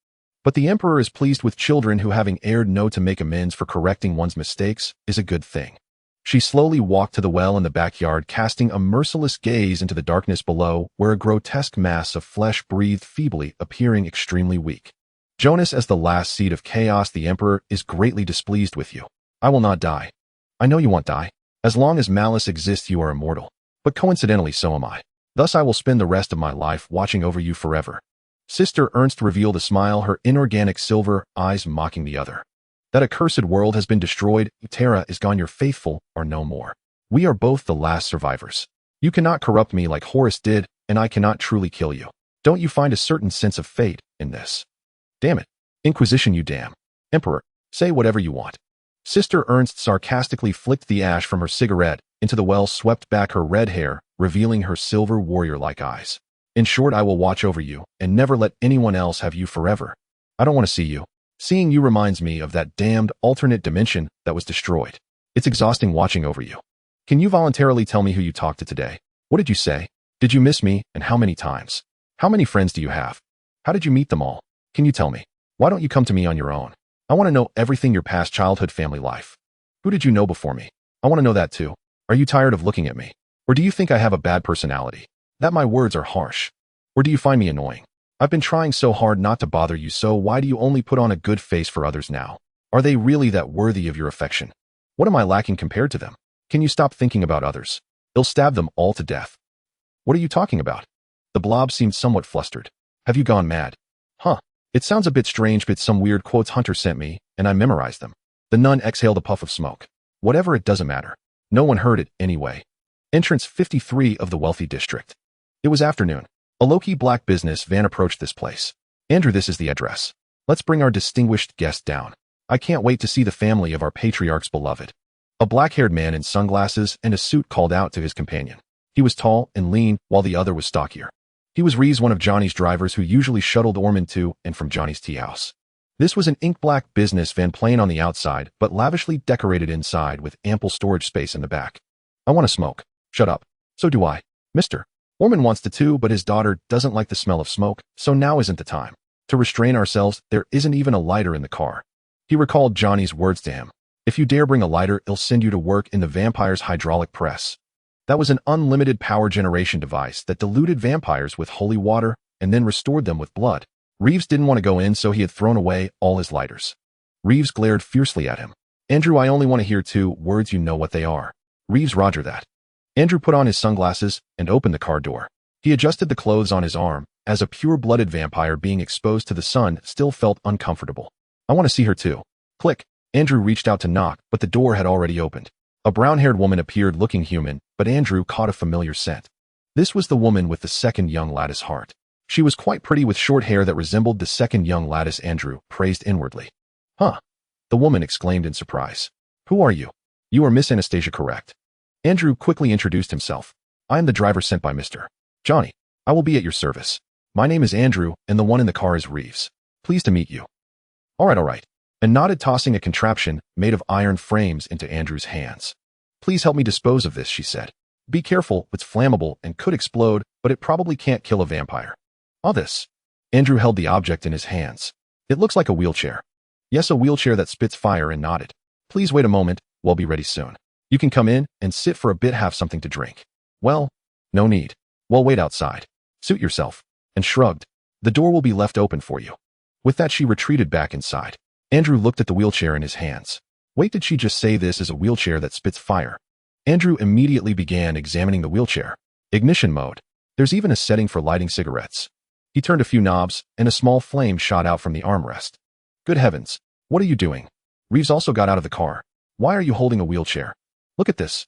But the Emperor is pleased with children who, having erred, know to make amends for correcting one's mistakes is a good thing. She slowly walked to the well in the backyard, casting a merciless gaze into the darkness below, where a grotesque mass of flesh breathed feebly, appearing extremely weak. Jonas, as the last seed of chaos, the Emperor is greatly displeased with you. I will not die. I know you won't die. As long as malice exists, you are immortal. But coincidentally, so am I. Thus I will spend the rest of my life watching over you forever. Sister Ernst revealed a smile, her inorganic silver eyes mocking the other. That accursed world has been destroyed. Terra is gone. Your faithful are no more. We are both the last survivors. You cannot corrupt me like Horus did, and I cannot truly kill you. Don't you find a certain sense of fate in this? Damn it. Inquisition, you damn. Emperor, say whatever you want. Sister Ernst sarcastically flicked the ash from her cigarette into the well, swept back her red hair, revealing her silver warrior-like eyes. In short, I will watch over you and never let anyone else have you forever. I don't want to see you. Seeing you reminds me of that damned alternate dimension that was destroyed. It's exhausting watching over you. Can you voluntarily tell me who you talked to today? What did you say? Did you miss me, and how many times? How many friends do you have? How did you meet them all? Can you tell me? Why don't you come to me on your own? I want to know everything, your past childhood, family life. Who did you know before me? I want to know that too. Are you tired of looking at me? Or do you think I have a bad personality? That my words are harsh? Or do you find me annoying? I've been trying so hard not to bother you, so why do you only put on a good face for others now? Are they really that worthy of your affection? What am I lacking compared to them? Can you stop thinking about others? I'll stab them all to death. What are you talking about? The blob seemed somewhat flustered. Have you gone mad? Huh. It sounds a bit strange, but some weird quotes Hunter sent me, and I memorized them. The nun exhaled a puff of smoke. Whatever, it doesn't matter. No one heard it anyway. Entrance 53 of the wealthy district. It was afternoon. A low-key black business van approached this place. Andrew, this is the address. Let's bring our distinguished guest down. I can't wait to see the family of our patriarch's beloved. A black-haired man in sunglasses and a suit called out to his companion. He was tall and lean, while the other was stockier. He was Reeves, one of Johnny's drivers who usually shuttled Ormond to and from Johnny's tea house. This was an ink-black business van, plain on the outside, but lavishly decorated inside with ample storage space in the back. I want to smoke. Shut up. So do I. Mister. Ormond wants to too, but his daughter doesn't like the smell of smoke, so now isn't the time. To restrain ourselves, there isn't even a lighter in the car. He recalled Johnny's words to him. If you dare bring a lighter, I'll send you to work in the vampire's hydraulic press. That was an unlimited power generation device that diluted vampires with holy water and then restored them with blood. Reeves didn't want to go in, so he had thrown away all his lighters. Reeves glared fiercely at him. Andrew, I only want to hear 2 words, you know what they are. Reeves, roger that. Andrew put on his sunglasses and opened the car door. He adjusted the clothes on his arm, as a pure-blooded vampire being exposed to the sun still felt uncomfortable. I want to see her too. Click. Andrew reached out to knock, but the door had already opened. A brown-haired woman appeared, looking human, but Andrew caught a familiar scent. This was the woman with the second young lattice heart. She was quite pretty, with short hair that resembled the second young lattice. Andrew praised inwardly. Huh? The woman exclaimed in surprise. Who are you? You are Miss Anastasia, correct? Andrew quickly introduced himself. I am the driver sent by Mr. Johnny. I will be at your service. My name is Andrew, and the one in the car is Reeves. Pleased to meet you. All right. And nodded, tossing a contraption made of iron frames into Andrew's hands. Please help me dispose of this, she said. Be careful, it's flammable and could explode, but it probably can't kill a vampire. This. Andrew held the object in his hands. It looks like a wheelchair. Yes, a wheelchair that spits fire, and nodded. Please wait a moment, we'll be ready soon. You can come in and sit for a bit, have something to drink. Well, no need. We'll wait outside. Suit yourself. And shrugged. The door will be left open for you. With that, she retreated back inside. Andrew looked at the wheelchair in his hands. Wait, did she just say this is a wheelchair that spits fire? Andrew immediately began examining the wheelchair. Ignition mode. There's even a setting for lighting cigarettes. He turned a few knobs, and a small flame shot out from the armrest. Good heavens. What are you doing? Reeves also got out of the car. Why are you holding a wheelchair? Look at this.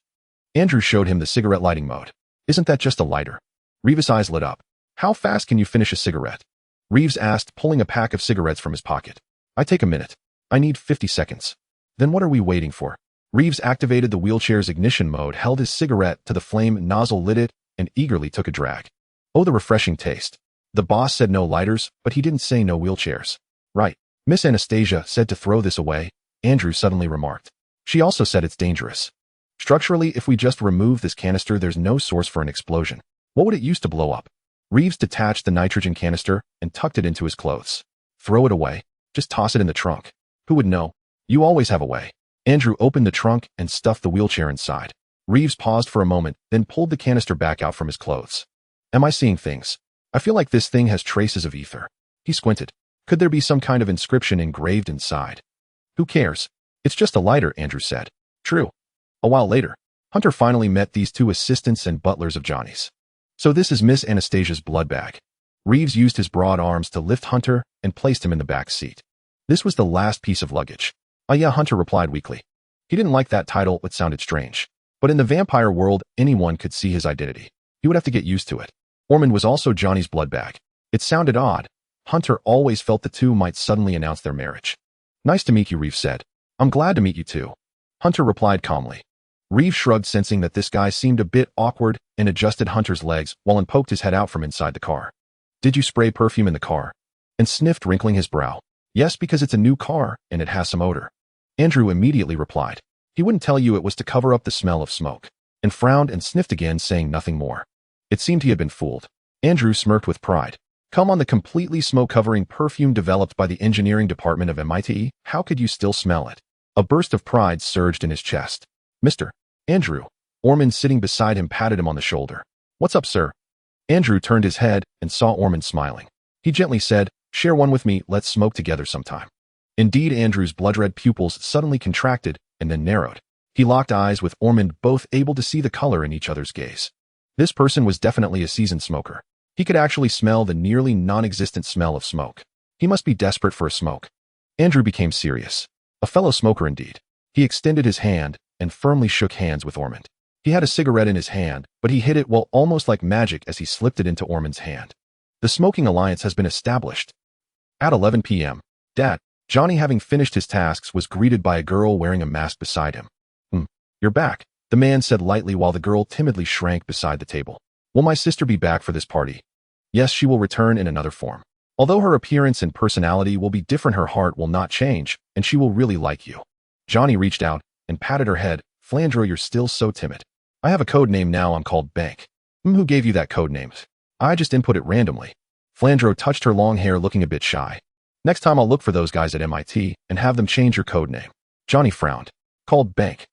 Andrew showed him the cigarette lighting mode. Isn't that just a lighter? Reeves' eyes lit up. How fast can you finish a cigarette? Reeves asked, pulling a pack of cigarettes from his pocket. I take a minute. I need 50 seconds. Then what are we waiting for? Reeves activated the wheelchair's ignition mode, held his cigarette to the flame nozzle, lit it, and eagerly took a drag. Oh, the refreshing taste. The boss said no lighters, but he didn't say no wheelchairs. Right. Miss Anastasia said to throw this away, Andrew suddenly remarked. She also said it's dangerous. Structurally, if we just remove this canister, there's no source for an explosion. What would it use to blow up? Reeves detached the nitrogen canister and tucked it into his clothes. Throw it away. Just toss it in the trunk. Who would know? You always have a way. Andrew opened the trunk and stuffed the wheelchair inside. Reeves paused for a moment, then pulled the canister back out from his clothes. Am I seeing things? I feel like this thing has traces of ether. He squinted. Could there be some kind of inscription engraved inside? Who cares? It's just a lighter, Andrew said. True. A while later, Hunter finally met these 2 assistants and butlers of Johnny's. So this is Miss Anastasia's blood bag. Reeves used his broad arms to lift Hunter and placed him in the back seat. This was the last piece of luggage. Yeah, Hunter replied weakly. He didn't like that title, it sounded strange. But in the vampire world, anyone could see his identity. He would have to get used to it. Ormond was also Johnny's blood bag. It sounded odd. Hunter always felt the 2 might suddenly announce their marriage. Nice to meet you, Reeves said. I'm glad to meet you too. Hunter replied calmly. Reeves shrugged, sensing that this guy seemed a bit awkward, and adjusted Hunter's legs while he poked his head out from inside the car. Did you spray perfume in the car? And sniffed, wrinkling his brow. Yes, because it's a new car, and it has some odor. Andrew immediately replied. He wouldn't tell you it was to cover up the smell of smoke. And frowned and sniffed again, saying nothing more. It seemed he had been fooled. Andrew smirked with pride. Come on, the completely smoke-covering perfume developed by the engineering department of MIT, how could you still smell it? A burst of pride surged in his chest. Mr. Andrew. Ormond, sitting beside him, patted him on the shoulder. "What's up, sir?" Andrew turned his head and saw Ormond smiling. He gently said, "Share one with me, let's smoke together sometime." Indeed, Andrew's blood-red pupils suddenly contracted and then narrowed. He locked eyes with Ormond, both able to see the color in each other's gaze. This person was definitely a seasoned smoker. He could actually smell the nearly non-existent smell of smoke. He must be desperate for a smoke. Andrew became serious. A fellow smoker indeed. He extended his hand and firmly shook hands with Ormond. He had a cigarette in his hand, but he hid it well, almost like magic, as he slipped it into Ormond's hand. The smoking alliance has been established. At 11 p.m., Dad, Johnny, having finished his tasks, was greeted by a girl wearing a mask beside him. You're back," the man said lightly while the girl timidly shrank beside the table. "Will my sister be back for this party?" "Yes, she will return in another form. Although her appearance and personality will be different, her heart will not change, and she will really like you." Johnny reached out and patted her head. "Flandro, you're still so timid." "I have a code name now. I'm called Bank." Who gave you that code name?" "I just input it randomly." Flandro touched her long hair, looking a bit shy. "Next time I'll look for those guys at MIT and have them change your code name." Johnny frowned. "Called Bank.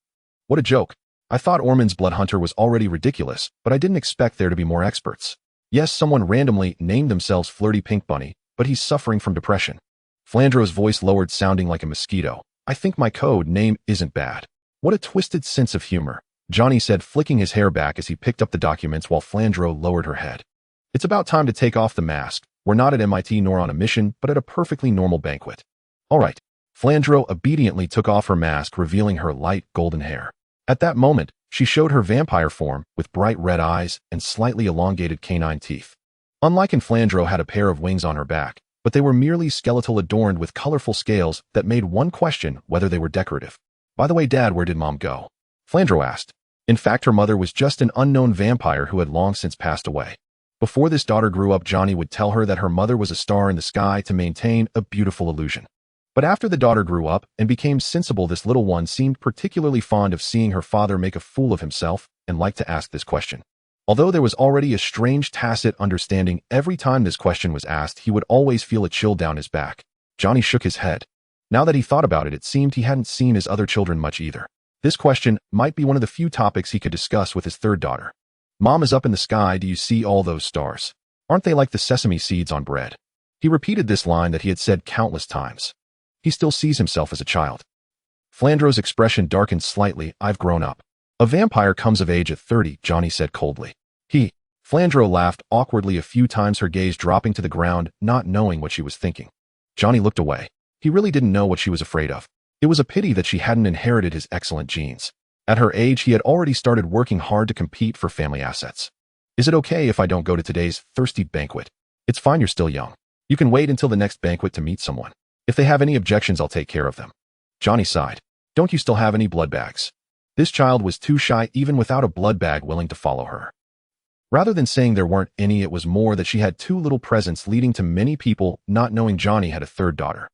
What a joke. I thought Ormond's Blood Hunter was already ridiculous, but I didn't expect there to be more experts. Yes, someone randomly named themselves Flirty Pink Bunny, but he's suffering from depression." Flandro's voice lowered, sounding like a mosquito. "I think my code name isn't bad." "What a twisted sense of humor," Johnny said, flicking his hair back as he picked up the documents while Flandro lowered her head. "It's about time to take off the mask. We're not at MIT nor on a mission, but at a perfectly normal banquet." "All right." Flandro obediently took off her mask, revealing her light golden hair. At that moment, she showed her vampire form with bright red eyes and slightly elongated canine teeth. Unlike in, Flandro had a pair of wings on her back, but they were merely skeletal, adorned with colorful scales that made one question whether they were decorative. "By the way, Dad, where did Mom go?" Flandro asked. In fact, her mother was just an unknown vampire who had long since passed away. Before this daughter grew up, Johnny would tell her that her mother was a star in the sky to maintain a beautiful illusion. But after the daughter grew up and became sensible, this little one seemed particularly fond of seeing her father make a fool of himself and liked to ask this question. Although there was already a strange tacit understanding, every time this question was asked, he would always feel a chill down his back. Johnny shook his head. Now that he thought about it, it seemed he hadn't seen his other children much either. This question might be one of the few topics he could discuss with his third daughter. "Mom is up in the sky. Do you see all those stars? Aren't they like the sesame seeds on bread?" He repeated this line that he had said countless times. He still sees himself as a child. Flandro's expression darkened slightly. "I've grown up." "A vampire comes of age at 30, Johnny said coldly. Flandro laughed awkwardly a few times, her gaze dropping to the ground, not knowing what she was thinking. Johnny looked away. He really didn't know what she was afraid of. It was a pity that she hadn't inherited his excellent genes. At her age, he had already started working hard to compete for family assets. "Is it okay if I don't go to today's thirsty banquet?" "It's fine, you're still young. You can wait until the next banquet to meet someone. If they have any objections, I'll take care of them." Johnny sighed. "Don't you still have any blood bags?" This child was too shy, even without a blood bag, willing to follow her. Rather than saying there weren't any, it was more that she had too little presence, leading to many people not knowing Johnny had a third daughter.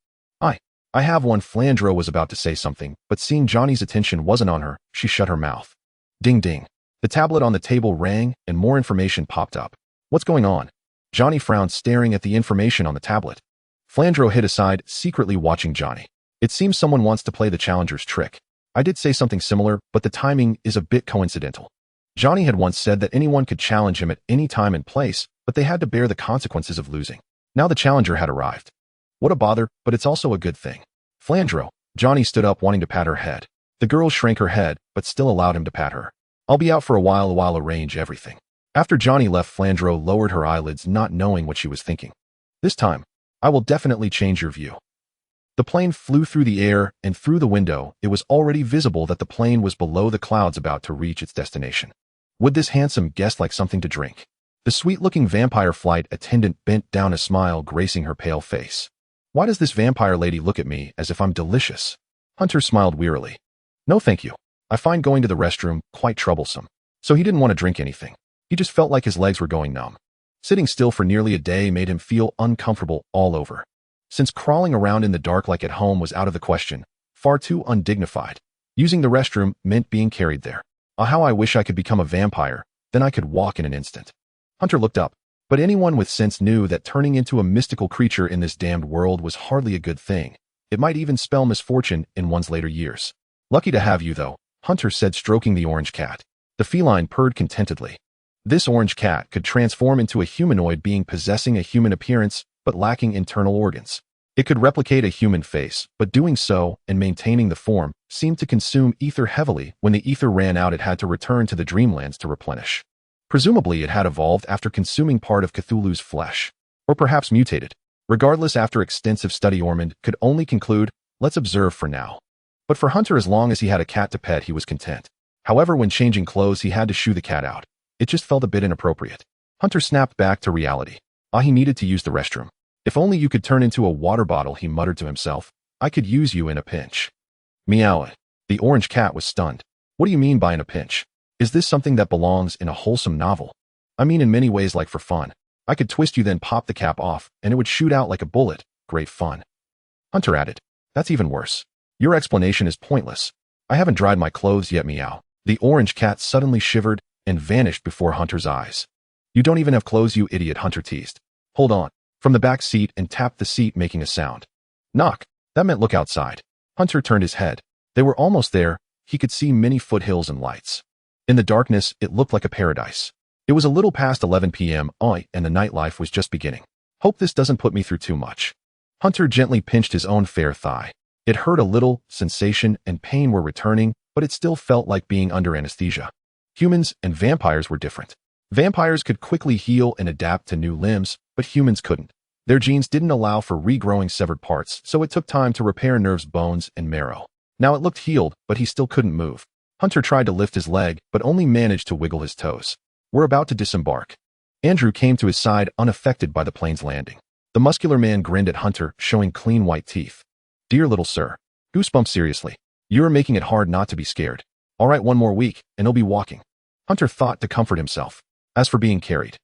I have one." Flandro was about to say something, but seeing Johnny's attention wasn't on her, she shut her mouth. Ding ding. The tablet on the table rang, and more information popped up. "What's going on?" Johnny frowned, staring at the information on the tablet. Flandro hid aside, secretly watching Johnny. "It seems someone wants to play the challenger's trick. I did say something similar, but the timing is a bit coincidental." Johnny had once said that anyone could challenge him at any time and place, but they had to bear the consequences of losing. Now the challenger had arrived. What a bother, but it's also a good thing. "Flandro." Johnny stood up, wanting to pat her head. The girl shrank her head, but still allowed him to pat her. "I'll be out for a while while I arrange everything." After Johnny left, Flandro lowered her eyelids, not knowing what she was thinking. "This time, I will definitely change your view." The plane flew through the air, and through the window, it was already visible that the plane was below the clouds, about to reach its destination. Would this handsome guest like something to drink? The sweet-looking vampire flight attendant bent down, a smile gracing her pale face. "Why does this vampire lady look at me as if I'm delicious?" Hunter smiled wearily. "No thank you. I find going to the restroom quite troublesome." So he didn't want to drink anything. He just felt like his legs were going numb. Sitting still for nearly a day made him feel uncomfortable all over. Since crawling around in the dark like at home was out of the question, far too undignified, using the restroom meant being carried there. How I wish I could become a vampire, then I could walk in an instant. Hunter looked up. But anyone with sense knew that turning into a mystical creature in this damned world was hardly a good thing. It might even spell misfortune in one's later years. "Lucky to have you, though," Hunter said, stroking the orange cat. The feline purred contentedly. This orange cat could transform into a humanoid being possessing a human appearance but lacking internal organs. It could replicate a human face, but doing so and maintaining the form seemed to consume ether heavily. When the ether ran out, it had to return to the dreamlands to replenish. Presumably, it had evolved after consuming part of Cthulhu's flesh, or perhaps mutated. Regardless, after extensive study, Ormond could only conclude, let's observe for now. But for Hunter, as long as he had a cat to pet, he was content. However, when changing clothes, he had to shoo the cat out. It just felt a bit inappropriate. Hunter snapped back to reality. He needed to use the restroom. If only you could turn into a water bottle, he muttered to himself. I could use you in a pinch. Meow. The orange cat was stunned. What do you mean by in a pinch? Is this something that belongs in a wholesome novel? I mean, in many ways, like for fun. I could twist you, then pop the cap off, and it would shoot out like a bullet. Great fun. Hunter added. That's even worse. Your explanation is pointless. I haven't dried my clothes yet, meow. The orange cat suddenly shivered and vanished before Hunter's eyes. You don't even have clothes, you idiot, Hunter teased. Hold on. From the back seat and tapped the seat, making a sound. Knock. That meant look outside. Hunter turned his head. They were almost there. He could see many foothills and lights. In the darkness, it looked like a paradise. It was a little past 11 p.m. and the nightlife was just beginning. Hope this doesn't put me through too much. Hunter gently pinched his own fair thigh. It hurt a little, sensation and pain were returning, but it still felt like being under anesthesia. Humans and vampires were different. Vampires could quickly heal and adapt to new limbs, but humans couldn't. Their genes didn't allow for regrowing severed parts, so it took time to repair nerves, bones, and marrow. Now it looked healed, but he still couldn't move. Hunter tried to lift his leg, but only managed to wiggle his toes. We're about to disembark. Andrew came to his side, unaffected by the plane's landing. The muscular man grinned at Hunter, showing clean white teeth. Dear little sir. Goosebumps, seriously. You're making it hard not to be scared. All right, one more week, and he'll be walking. Hunter thought to comfort himself. As for being carried.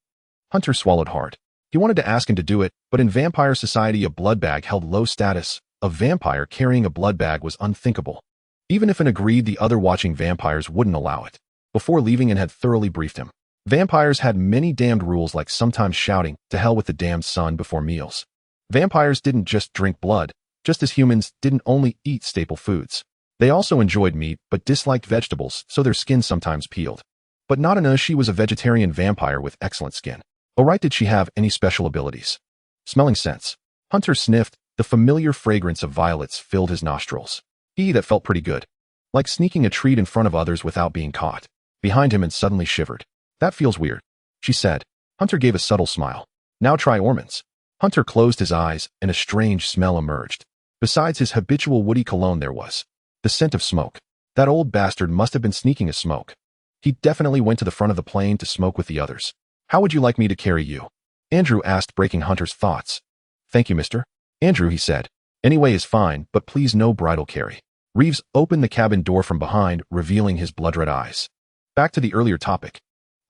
Hunter swallowed hard. He wanted to ask him to do it, but in vampire society a blood bag held low status. A vampire carrying a blood bag was unthinkable. Even if an agreed, the other watching vampires wouldn't allow it. Before leaving and had thoroughly briefed him. Vampires had many damned rules, like sometimes shouting, to hell with the damned sun before meals. Vampires didn't just drink blood, just as humans didn't only eat staple foods. They also enjoyed meat, but disliked vegetables, so their skin sometimes peeled. But not Anna, she was a vegetarian vampire with excellent skin. Oh right, did she have any special abilities? Smelling scents. Hunter sniffed. The familiar fragrance of violets filled his nostrils. That felt pretty good. Like sneaking a treat in front of others without being caught. Behind him and suddenly shivered. That feels weird, she said. Hunter gave a subtle smile. Now try Ormond's. Hunter closed his eyes and a strange smell emerged. Besides his habitual woody cologne, there was the scent of smoke. That old bastard must have been sneaking a smoke. He definitely went to the front of the plane to smoke with the others. How would you like me to carry you? Andrew asked, breaking Hunter's thoughts. Thank you, mister. Andrew, he said. Anyway is fine, but please no bridal carry. Reeves opened the cabin door from behind, revealing his blood-red eyes. Back to the earlier topic.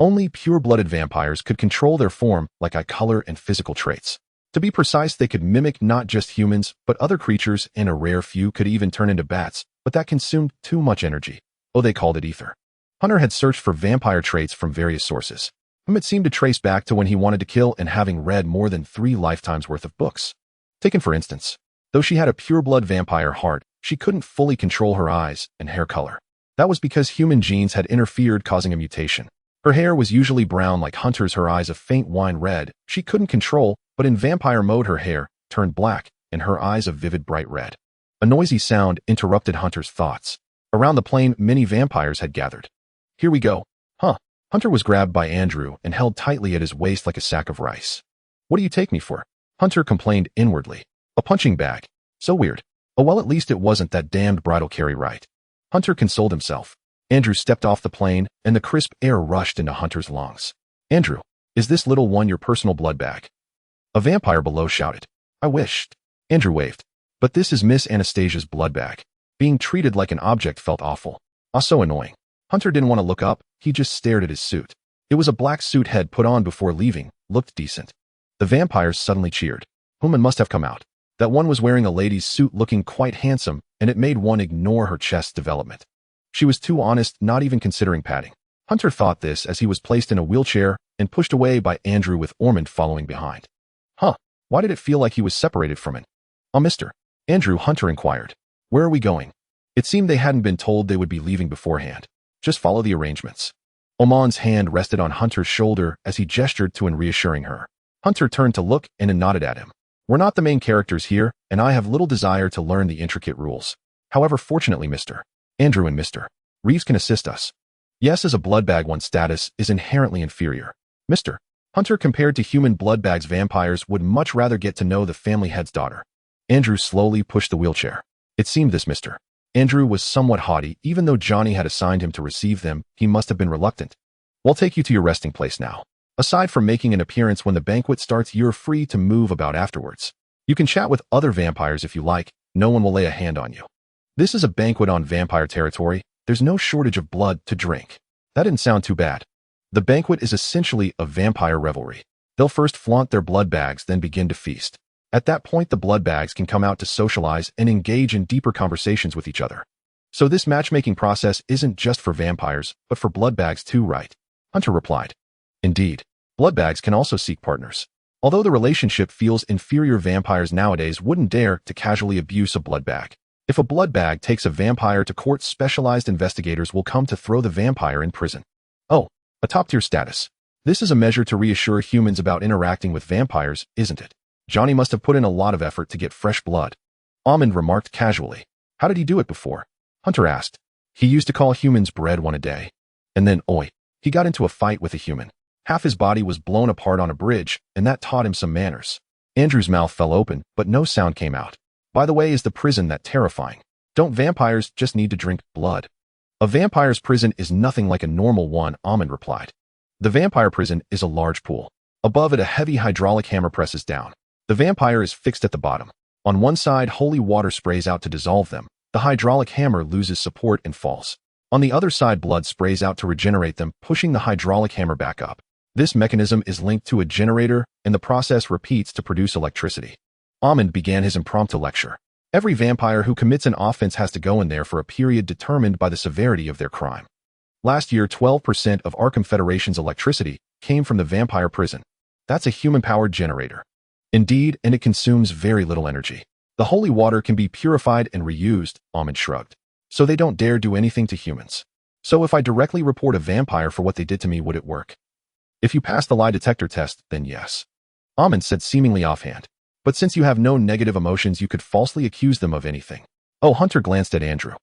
Only pure-blooded vampires could control their form, like eye color and physical traits. To be precise, they could mimic not just humans, but other creatures, and a rare few could even turn into bats, but that consumed too much energy. They called it ether. Hunter had searched for vampire traits from various sources. It seemed to trace back to when he wanted to kill and having read more than 3 lifetimes worth of books. Taken for instance, though she had a pure-blood vampire heart, she couldn't fully control her eyes and hair color. That was because human genes had interfered, causing a mutation. Her hair was usually brown like Hunter's, her eyes a faint wine red, she couldn't control, but in vampire mode her hair turned black and her eyes a vivid bright red. A noisy sound interrupted Hunter's thoughts. Around the plane, many vampires had gathered. Here we go. Huh. Hunter was grabbed by Andrew and held tightly at his waist like a sack of rice. What do you take me for? Hunter complained inwardly. A punching bag. So weird. Oh well, at least it wasn't that damned bridal carry, right? Hunter consoled himself. Andrew stepped off the plane and the crisp air rushed into Hunter's lungs. Andrew, is this little one your personal blood bag? A vampire below shouted. I wished. Andrew waved. But this is Miss Anastasia's blood bag. Being treated like an object felt awful. So annoying. Hunter didn't want to look up, he just stared at his suit. It was a black suit head put on before leaving, looked decent. The vampires suddenly cheered. Woman must have come out. That one was wearing a lady's suit, looking quite handsome, and it made one ignore her chest's development. She was too honest, not even considering padding. Hunter thought this as he was placed in a wheelchair and pushed away by Andrew with Ormond following behind. Huh, why did it feel like he was separated from it? Mister. Andrew, Hunter inquired. Where are we going? It seemed they hadn't been told they would be leaving beforehand. Just follow the arrangements. Oman's hand rested on Hunter's shoulder as he gestured to and reassuring her. Hunter turned to look and nodded at him. We're not the main characters here, and I have little desire to learn the intricate rules. However, fortunately, Mr. Andrew and Mr. Reeves can assist us. Yes, as a bloodbag, one's status is inherently inferior. Mr. Hunter, compared to human bloodbags, vampires would much rather get to know the family head's daughter. Andrew slowly pushed the wheelchair. It seemed this Mr. Andrew was somewhat haughty. Even though Johnny had assigned him to receive them, he must have been reluctant. We'll take you to your resting place now. Aside from making an appearance when the banquet starts, you're free to move about afterwards. You can chat with other vampires if you like. No one will lay a hand on you. This is a banquet on vampire territory. There's no shortage of blood to drink. That didn't sound too bad. The banquet is essentially a vampire revelry. They'll first flaunt their blood bags, then begin to feast. At that point, the blood bags can come out to socialize and engage in deeper conversations with each other. So this matchmaking process isn't just for vampires, but for blood bags too, right? Hunter replied. Indeed, blood bags can also seek partners. Although the relationship feels inferior, vampires nowadays wouldn't dare to casually abuse a blood bag. If a blood bag takes a vampire to court, specialized investigators will come to throw the vampire in prison. Oh, a top-tier status. This is a measure to reassure humans about interacting with vampires, isn't it? Johnny must have put in a lot of effort to get fresh blood. Almond remarked casually. How did he do it before? Hunter asked. He used to call humans bread one a day. And then, he got into a fight with a human. Half his body was blown apart on a bridge, and that taught him some manners. Andrew's mouth fell open, but no sound came out. By the way, is the prison that terrifying? Don't vampires just need to drink blood? A vampire's prison is nothing like a normal one, Almond replied. The vampire prison is a large pool. Above it, a heavy hydraulic hammer presses down. The vampire is fixed at the bottom. On one side, holy water sprays out to dissolve them. The hydraulic hammer loses support and falls. On the other side, blood sprays out to regenerate them, pushing the hydraulic hammer back up. This mechanism is linked to a generator, and the process repeats to produce electricity. Almond began his impromptu lecture. Every vampire who commits an offense has to go in there for a period determined by the severity of their crime. Last year, 12% of Arkham Federation's electricity came from the vampire prison. That's a human-powered generator. Indeed, and it consumes very little energy. The holy water can be purified and reused, Almond shrugged. So they don't dare do anything to humans. So if I directly report a vampire for what they did to me, would it work? If you pass the lie detector test, then yes. Almond said seemingly offhand. But since you have no negative emotions, you could falsely accuse them of anything. Oh, Hunter glanced at Andrew.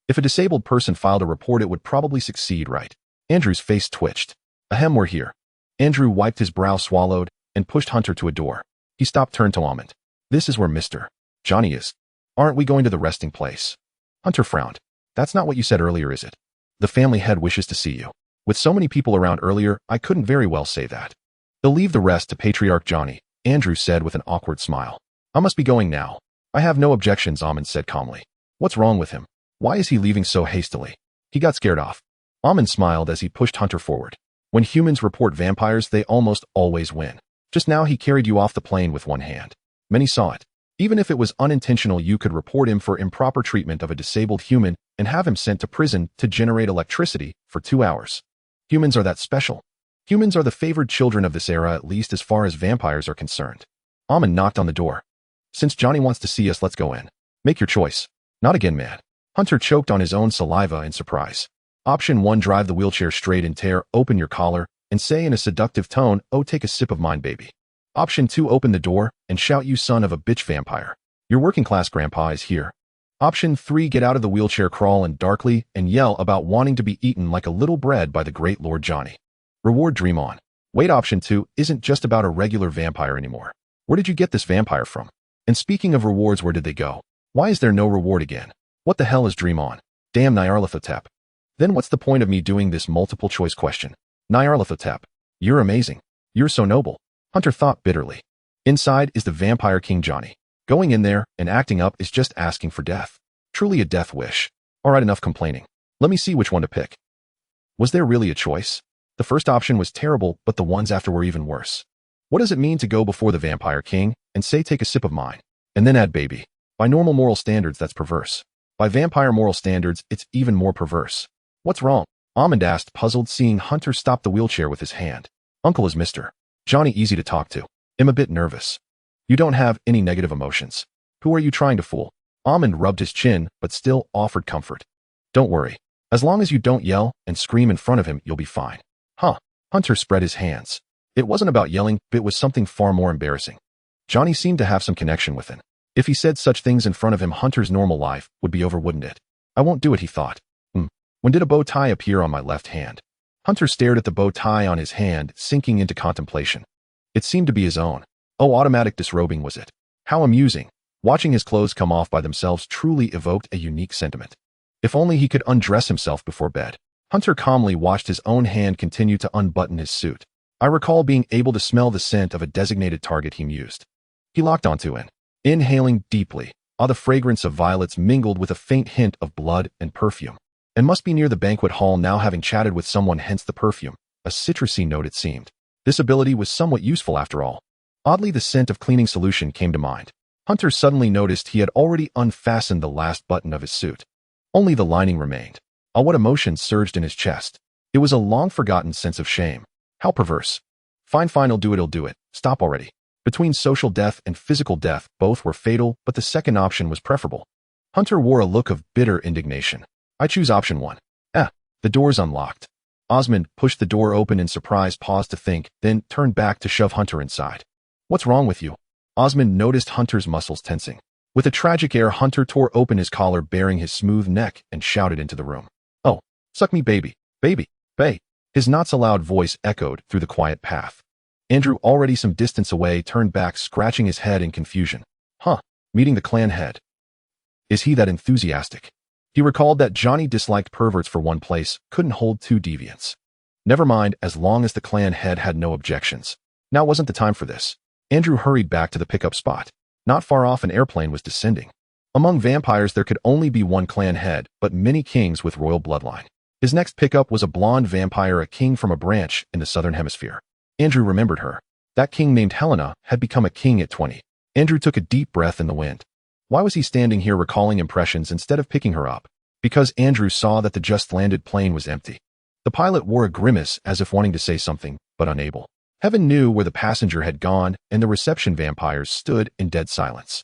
If a disabled person filed a report, it would probably succeed, right? Andrew's face twitched. Ahem, we're here. Andrew wiped his brow, swallowed, and pushed Hunter to a door. He stopped, turned to Almond. This is where Mr. Johnny is. Aren't we going to the resting place? Hunter frowned. That's not what you said earlier, is it? The family head wishes to see you. With so many people around earlier, I couldn't very well say that. They'll leave the rest to Patriarch Johnny, Andrew said with an awkward smile. I must be going now. I have no objections, Almond said calmly. What's wrong with him? Why is he leaving so hastily? He got scared off. Almond smiled as he pushed Hunter forward. When humans report vampires, they almost always win. Just now he carried you off the plane with one hand. Many saw it. Even if it was unintentional, you could report him for improper treatment of a disabled human and have him sent to prison to generate electricity for 2 hours. Humans are that special. Humans are the favored children of this era, at least as far as vampires are concerned. Almond knocked on the door. Since Johnny wants to see us, let's go in. Make your choice. Not again, man. Hunter choked on his own saliva in surprise. Option 1, drive the wheelchair straight and tear open your collar and say in a seductive tone, oh, take a sip of mine, baby. Option 2, open the door and shout, you son of a bitch vampire. Your working class grandpa is here. Option 3, get out of the wheelchair, crawl in darkly, and yell about wanting to be eaten like a little bread by the great Lord Johnny. Reward, dream on. Wait, option 2 isn't just about a regular vampire anymore. Where did you get this vampire from? And speaking of rewards, where did they go? Why is there no reward again? What the hell is dream on? Damn Nyarlathotep. Then what's the point of me doing this multiple choice question? Nyarlathotep. You're amazing. You're so noble. Hunter thought bitterly. Inside is the vampire king Johnny. Going in there and acting up is just asking for death. Truly a death wish. Alright, enough complaining. Let me see which one to pick. Was there really a choice? The first option was terrible, but the ones after were even worse. What does it mean to go before the vampire king and say take a sip of mine, and then add baby? By normal moral standards, that's perverse. By vampire moral standards, it's even more perverse. What's wrong? Almond asked, puzzled, seeing Hunter stop the wheelchair with his hand. Uncle is Mr. Johnny easy to talk to. I'm a bit nervous. You don't have any negative emotions. Who are you trying to fool? Almond rubbed his chin, but still offered comfort. Don't worry. As long as you don't yell and scream in front of him, you'll be fine. Hunter spread his hands. It wasn't about yelling, but it was something far more embarrassing. Johnny seemed to have some connection with him. If he said such things in front of him, Hunter's normal life would be over, wouldn't it? I won't do it, he thought. When did a bow tie appear on my left hand? Hunter stared at the bow tie on his hand, sinking into contemplation. It seemed to be his own. Oh, automatic disrobing was it? How amusing. Watching his clothes come off by themselves truly evoked a unique sentiment. If only he could undress himself before bed. Hunter calmly watched his own hand continue to unbutton his suit. I recall being able to smell the scent of a designated target he mused. He locked onto it. Inhaling deeply, the fragrance of violets mingled with a faint hint of blood and perfume. And must be near the banquet hall now, having chatted with someone, hence the perfume. A citrusy note it seemed. This ability was somewhat useful after all. Oddly, the scent of cleaning solution came to mind. Hunter suddenly noticed he had already unfastened the last button of his suit. Only the lining remained. What emotions surged in his chest. It was a long-forgotten sense of shame. How perverse. Fine, I'll do it. Stop already. Between social death and physical death, both were fatal, but the second option was preferable. Hunter wore a look of bitter indignation. I choose option 1. The door's unlocked. Osmond pushed the door open in surprise, paused to think, then turned back to shove Hunter inside. What's wrong with you? Osmond noticed Hunter's muscles tensing. With a tragic air, Hunter tore open his collar, baring his smooth neck, and shouted into the room. Oh, suck me, baby, bae. His not-so-loud voice echoed through the quiet path. Andrew, already some distance away, turned back, scratching his head in confusion. Meeting the clan head. Is he that enthusiastic? He recalled that Johnny disliked perverts for one place, couldn't hold two deviants. Never mind, as long as the clan head had no objections. Now wasn't the time for this. Andrew hurried back to the pickup spot. Not far off, an airplane was descending. Among vampires, there could only be one clan head, but many kings with royal bloodline. His next pickup was a blonde vampire, a king from a branch in the southern hemisphere. Andrew remembered her. That king named Helena had become a king at 20. Andrew took a deep breath in the wind. Why was he standing here recalling impressions instead of picking her up? Because Andrew saw that the just-landed plane was empty. The pilot wore a grimace as if wanting to say something, but unable. Heaven knew where the passenger had gone, and the reception vampires stood in dead silence.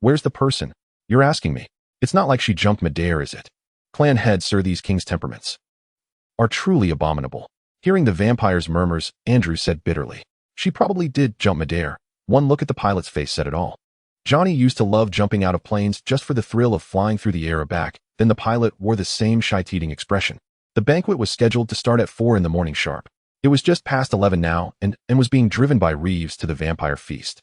Where's the person? You're asking me. It's not like she jumped midair, is it? Clan head, sir, these king's temperaments are truly abominable. Hearing the vampire's murmurs, Andrew said bitterly. She probably did jump midair. One look at the pilot's face said it all. Johnny used to love jumping out of planes just for the thrill of flying through the air or back. Then the pilot wore the same shy-teating expression. The banquet was scheduled to start at 4 in the morning sharp. It was just past 11 now and was being driven by Reeves to the vampire feast.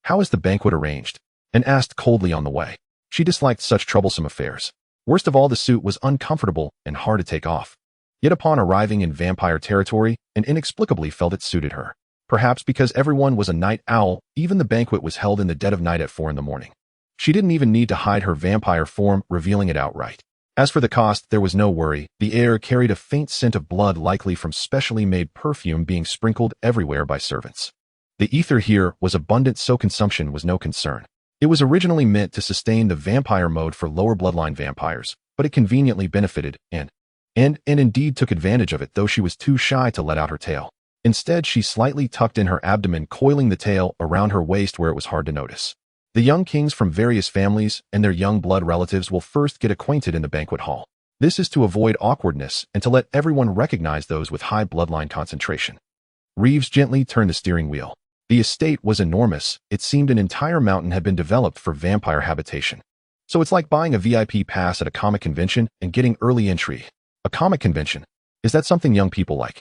How is the banquet arranged? And asked coldly on the way. She disliked such troublesome affairs. Worst of all, the suit was uncomfortable and hard to take off. Yet upon arriving in vampire territory, and inexplicably felt it suited her. Perhaps because everyone was a night owl, even the banquet was held in the dead of night at 4 in the morning. She didn't even need to hide her vampire form, revealing it outright. As for the cost, there was no worry. The air carried a faint scent of blood, likely from specially made perfume being sprinkled everywhere by servants. The ether here was abundant, so consumption was no concern. It was originally meant to sustain the vampire mode for lower bloodline vampires, but it conveniently benefited and indeed took advantage of it, though she was too shy to let out her tail. Instead, she slightly tucked in her abdomen, coiling the tail around her waist where it was hard to notice. The young kings from various families and their young blood relatives will first get acquainted in the banquet hall. This is to avoid awkwardness and to let everyone recognize those with high bloodline concentration. Reeves gently turned the steering wheel. The estate was enormous. It seemed an entire mountain had been developed for vampire habitation. So it's like buying a VIP pass at a comic convention and getting early entry. A comic convention? Is that something young people like?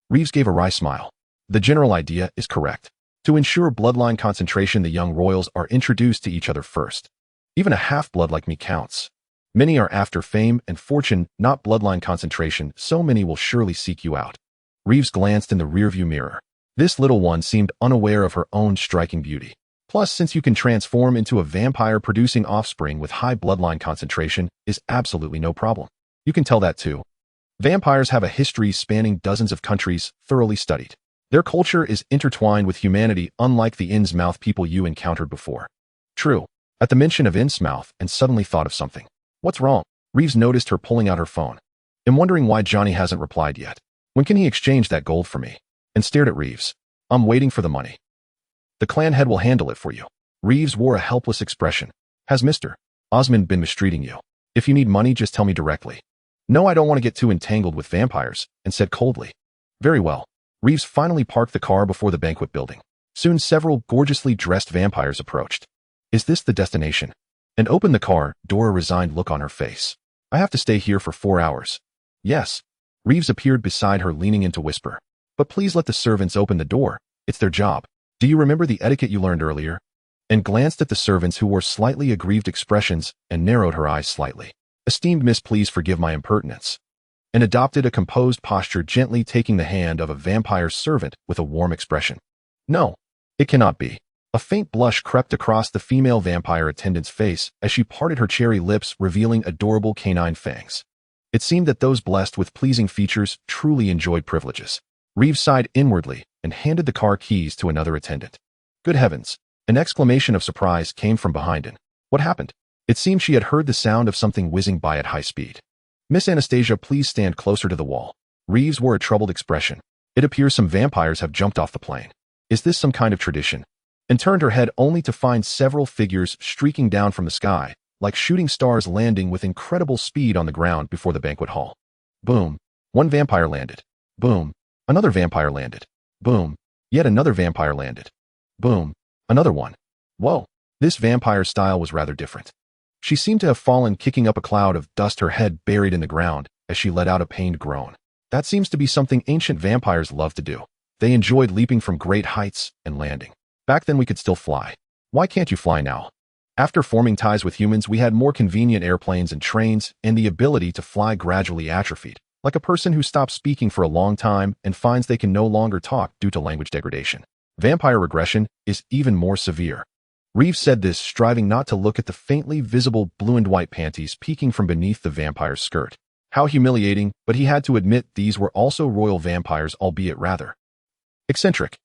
Reeves gave a wry smile. The general idea is correct. To ensure bloodline concentration, the young royals are introduced to each other first. Even a half-blood like me counts. Many are after fame and fortune, not bloodline concentration, so many will surely seek you out. Reeves glanced in the rearview mirror. This little one seemed unaware of her own striking beauty. Plus, since you can transform into a vampire, producing offspring with high bloodline concentration is absolutely no problem. You can tell that too. Vampires have a history spanning dozens of countries, thoroughly studied. Their culture is intertwined with humanity, unlike the Innsmouth people you encountered before. True. At the mention of Innsmouth, and suddenly thought of something. What's wrong? Reeves noticed her pulling out her phone. I'm wondering why Johnny hasn't replied yet. When can he exchange that gold for me? And stared at Reeves. I'm waiting for the money. The clan head will handle it for you. Reeves wore a helpless expression. Has Mr. Osmond been mistreating you? If you need money, just tell me directly. No, I don't want to get too entangled with vampires, and said coldly. Very well. Reeves finally parked the car before the banquet building. Soon several gorgeously dressed vampires approached. Is this the destination? And opened the car, Dora a resigned look on her face. I have to stay here for 4 hours. Yes. Reeves appeared beside her, leaning in to whisper. But please let the servants open the door. It's their job. Do you remember the etiquette you learned earlier? And glanced at the servants who wore slightly aggrieved expressions and narrowed her eyes slightly. Esteemed miss, please forgive my impertinence. And adopted a composed posture, gently taking the hand of a vampire servant with a warm expression. No, it cannot be. A faint blush crept across the female vampire attendant's face as she parted her cherry lips, revealing adorable canine fangs. It seemed that those blessed with pleasing features truly enjoyed privileges. Reeves sighed inwardly and handed the car keys to another attendant. Good heavens! An exclamation of surprise came from behind him. What happened? It seemed she had heard the sound of something whizzing by at high speed. Miss Anastasia, please stand closer to the wall. Reeves wore a troubled expression. It appears some vampires have jumped off the plane. Is this some kind of tradition? And turned her head only to find several figures streaking down from the sky, like shooting stars landing with incredible speed on the ground before the banquet hall. Boom. One vampire landed. Boom. Another vampire landed. Boom. Yet another vampire landed. Boom. Another one. Whoa. This vampire style was rather different. She seemed to have fallen, kicking up a cloud of dust, her head buried in the ground as she let out a pained groan. That seems to be something ancient vampires love to do. They enjoyed leaping from great heights and landing. Back then we could still fly. Why can't you fly now? After forming ties with humans, we had more convenient airplanes and trains, and the ability to fly gradually atrophied, like a person who stops speaking for a long time and finds they can no longer talk due to language degradation. Vampire regression is even more severe. Reeves said this, striving not to look at the faintly visible blue and white panties peeking from beneath the vampire's skirt. How humiliating, but he had to admit these were also royal vampires, albeit rather eccentric.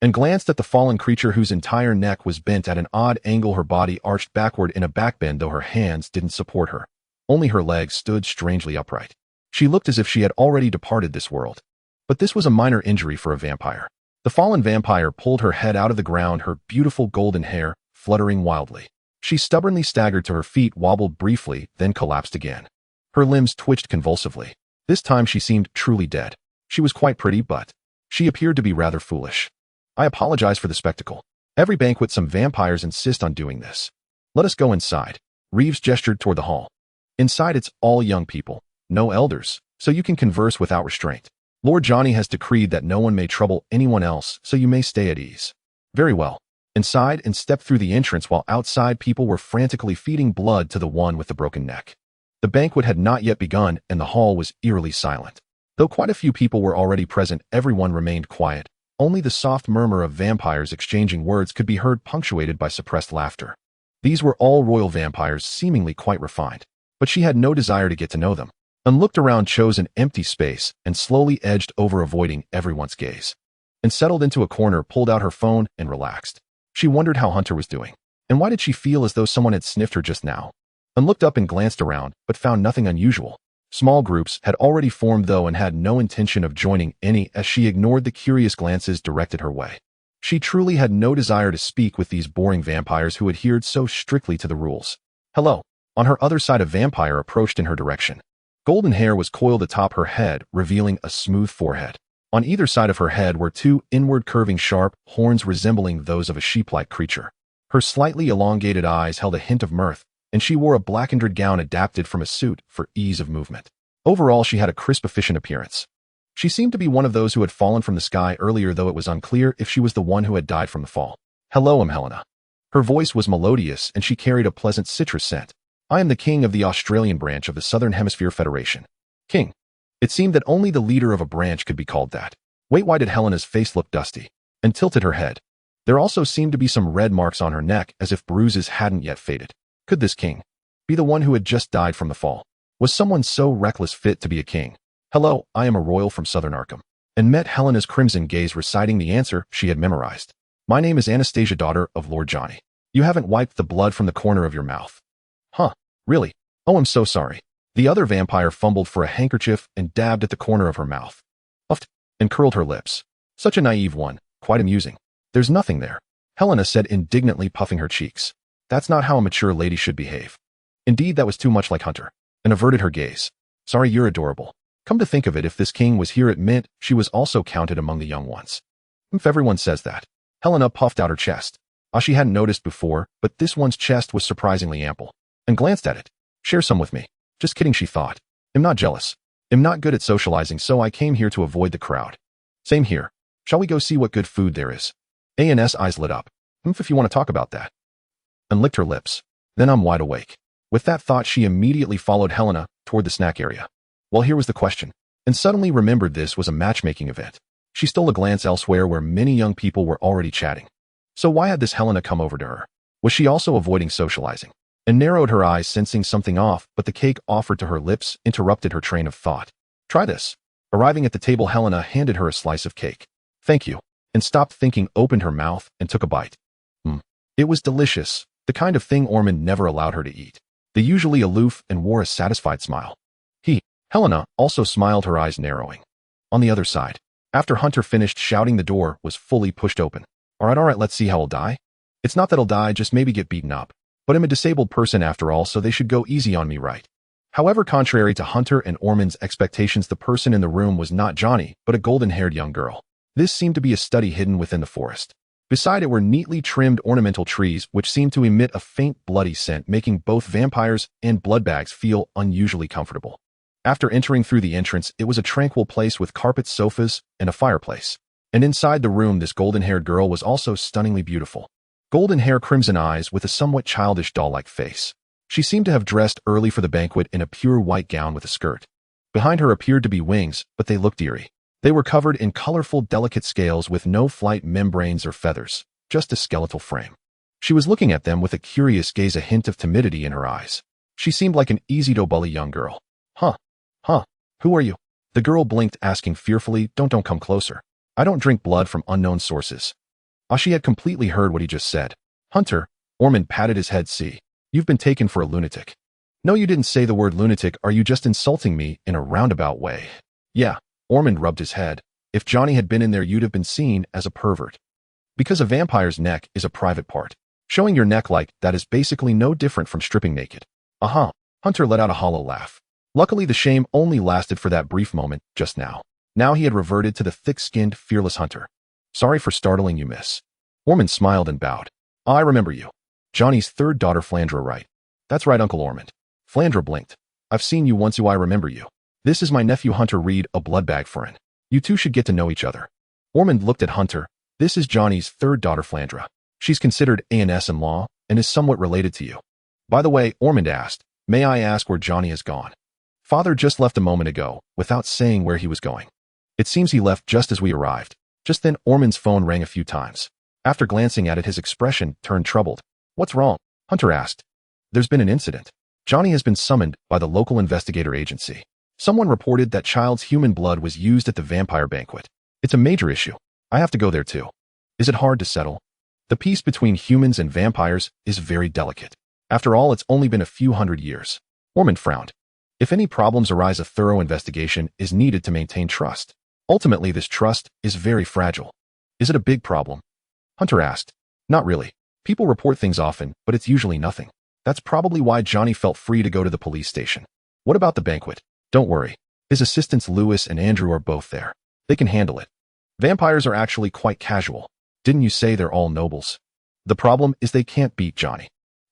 And glanced at the fallen creature whose entire neck was bent at an odd angle, her body arched backward in a backbend, though her hands didn't support her. Only her legs stood strangely upright. She looked as if she had already departed this world. But this was a minor injury for a vampire. The fallen vampire pulled her head out of the ground, her beautiful golden hair fluttering wildly. She stubbornly staggered to her feet, wobbled briefly, then collapsed again. Her limbs twitched convulsively. This time she seemed truly dead. She was quite pretty, but she appeared to be rather foolish. I apologize for the spectacle. Every banquet some vampires insist on doing this. Let us go inside. Reeves gestured toward the hall. Inside it's all young people, no elders, so you can converse without restraint. Lord Johnny has decreed that no one may trouble anyone else, so you may stay at ease. Very well. Inside, and stepped through the entrance while outside people were frantically feeding blood to the one with the broken neck. The banquet had not yet begun and the hall was eerily silent. Though quite a few people were already present, everyone remained quiet. Only the soft murmur of vampires exchanging words could be heard, punctuated by suppressed laughter. These were all royal vampires, seemingly quite refined. But she had no desire to get to know them. And looked around, chose an empty space, and slowly edged over, avoiding everyone's gaze. And settled into a corner, pulled out her phone, and relaxed. She wondered how Hunter was doing. And why did she feel as though someone had sniffed her just now? And looked up and glanced around, but found nothing unusual. Small groups had already formed, though, and had no intention of joining any, as she ignored the curious glances directed her way. She truly had no desire to speak with these boring vampires who adhered so strictly to the rules. Hello. On her other side, a vampire approached in her direction. Golden hair was coiled atop her head, revealing a smooth forehead. On either side of her head were two inward curving sharp horns resembling those of a sheep-like creature. Her slightly elongated eyes held a hint of mirth, and she wore a blackened gown adapted from a suit for ease of movement. Overall, she had a crisp, efficient appearance. She seemed to be one of those who had fallen from the sky earlier, though it was unclear if she was the one who had died from the fall. Hello, I'm Helena. Her voice was melodious, and she carried a pleasant citrus scent. I am the king of the Australian branch of the Southern Hemisphere Federation. King. It seemed that only the leader of a branch could be called that. Wait, why did Helena's face look dusty? And tilted her head. There also seemed to be some red marks on her neck, as if bruises hadn't yet faded. Could this king be the one who had just died from the fall? Was someone so reckless fit to be a king? Hello, I am a royal from Southern Arkham. And met Helena's crimson gaze, reciting the answer she had memorized. My name is Anastasia, daughter of Lord Johnny. You haven't wiped the blood from the corner of your mouth. Huh, really? Oh, I'm so sorry. The other vampire fumbled for a handkerchief and dabbed at the corner of her mouth. Puffed and curled her lips. Such a naive one, quite amusing. There's nothing there, Helena said, indignantly puffing her cheeks. That's not how a mature lady should behave. Indeed, that was too much like Hunter, and averted her gaze. Sorry, you're adorable. Come to think of it, if this king was here at Mint, she was also counted among the young ones. If everyone says that. Helena puffed out her chest. She hadn't noticed before, but this one's chest was surprisingly ample, and glanced at it. Share some with me. Just kidding, she thought. I'm not jealous. I'm not good at socializing, so I came here to avoid the crowd. Same here. Shall we go see what good food there is? An's eyes lit up. If you want to talk about that. And licked her lips. Then I'm wide awake. With that thought, she immediately followed Helena toward the snack area. Well, here was the question, and suddenly remembered this was a matchmaking event. She stole a glance elsewhere where many young people were already chatting. So why had this Helena come over to her? Was she also avoiding socializing? And narrowed her eyes, sensing something off, but the cake offered to her lips interrupted her train of thought. Try this. Arriving at the table, Helena handed her a slice of cake. Thank you. And stopped thinking, opened her mouth, and took a bite. It was delicious, the kind of thing Ormond never allowed her to eat. They usually aloof and wore a satisfied smile. Helena, also smiled, her eyes narrowing. On the other side, after Hunter finished shouting, the door was fully pushed open. All right, let's see how I'll die. It's not that I'll die, just maybe get beaten up. But I'm a disabled person after all, so they should go easy on me, right? However, contrary to Hunter and Ormond's expectations, the person in the room was not Johnny, but a golden-haired young girl. This seemed to be a study hidden within the forest. Beside it were neatly trimmed ornamental trees, which seemed to emit a faint bloody scent, making both vampires and bloodbags feel unusually comfortable. After entering through the entrance, it was a tranquil place with carpets, sofas, and a fireplace. And inside the room, this golden-haired girl was also stunningly beautiful. Golden hair, crimson eyes, with a somewhat childish doll-like face. She seemed to have dressed early for the banquet in a pure white gown with a skirt. Behind her appeared to be wings, but they looked eerie. They were covered in colorful, delicate scales with no flight membranes or feathers, just a skeletal frame. She was looking at them with a curious gaze, a hint of timidity in her eyes. She seemed like an easy-to-bully young girl. Who are you? The girl blinked, asking fearfully, Don't come closer. I don't drink blood from unknown sources. She had completely heard what he just said. Hunter, Ormond patted his head. See, you've been taken for a lunatic. No, you didn't say the word lunatic. Are you just insulting me in a roundabout way? Yeah, Ormond rubbed his head. If Johnny had been in there, you'd have been seen as a pervert. Because a vampire's neck is a private part. Showing your neck like that is basically no different from stripping naked. Hunter let out a hollow laugh. Luckily, the shame only lasted for that brief moment just now. Now he had reverted to the thick-skinned, fearless Hunter. Sorry for startling you, miss. Ormond smiled and bowed. I remember you. Johnny's third daughter, Flandra, right? That's right, Uncle Ormond. Flandra blinked. I've seen you once. I remember you. This is my nephew Hunter Reed, a bloodbag foreign. You two should get to know each other. Ormond looked at Hunter. This is Johnny's third daughter, Flandra. She's considered ANS-in-law and is somewhat related to you. By the way, Ormond asked, may I ask where Johnny has gone? Father just left a moment ago, without saying where he was going. It seems he left just as we arrived. Just then, Ormond's phone rang a few times. After glancing at it, his expression turned troubled. What's wrong? Hunter asked. There's been an incident. Johnny has been summoned by the local investigator agency. Someone reported that child's human blood was used at the vampire banquet. It's a major issue. I have to go there too. Is it hard to settle? The peace between humans and vampires is very delicate. After all, it's only been a few hundred years. Ormond frowned. If any problems arise, a thorough investigation is needed to maintain trust. Ultimately, this trust is very fragile. Is it a big problem? Hunter asked. Not really. People report things often, but it's usually nothing. That's probably why Johnny felt free to go to the police station. What about the banquet? Don't worry. His assistants Lewis and Andrew are both there. They can handle it. Vampires are actually quite casual. Didn't you say they're all nobles? The problem is they can't beat Johnny.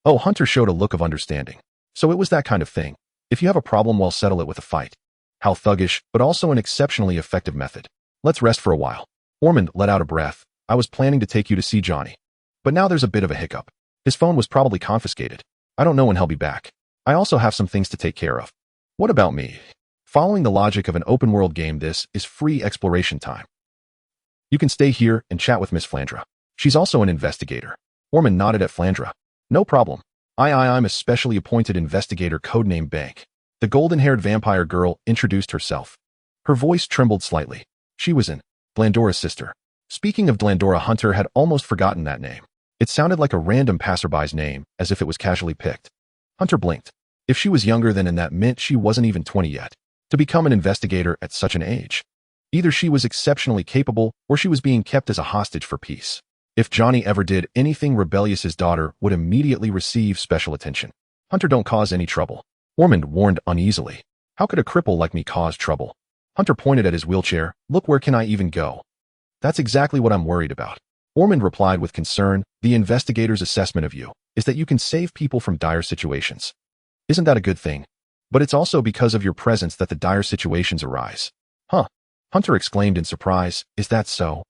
Oh, Hunter showed a look of understanding. So it was that kind of thing. If you have a problem, well, settle it with a fight. How thuggish, but also an exceptionally effective method. Let's rest for a while. Ormond let out a breath. I was planning to take you to see Johnny. But now there's a bit of a hiccup. His phone was probably confiscated. I don't know when he'll be back. I also have some things to take care of. What about me? Following the logic of an open-world game, this is free exploration time. You can stay here and chat with Miss Flandra. She's also an investigator. Ormond nodded at Flandra. No problem. I'm a specially appointed investigator, codename Bank. The golden-haired vampire girl introduced herself. Her voice trembled slightly. She was Blandora's sister. Speaking of Blandora, Hunter had almost forgotten that name. It sounded like a random passerby's name, as if it was casually picked. Hunter blinked. If she was younger than in that meant she wasn't even 20 yet. To become an investigator at such an age. Either she was exceptionally capable, or she was being kept as a hostage for peace. If Johnny ever did anything rebellious, his daughter would immediately receive special attention. Hunter, don't cause any trouble. Ormond warned uneasily. How could a cripple like me cause trouble? Hunter pointed at his wheelchair. Look, where can I even go? That's exactly what I'm worried about. Ormond replied with concern. The investigator's assessment of you is that you can save people from dire situations. Isn't that a good thing? But it's also because of your presence that the dire situations arise. Huh? Hunter exclaimed in surprise. Is that so?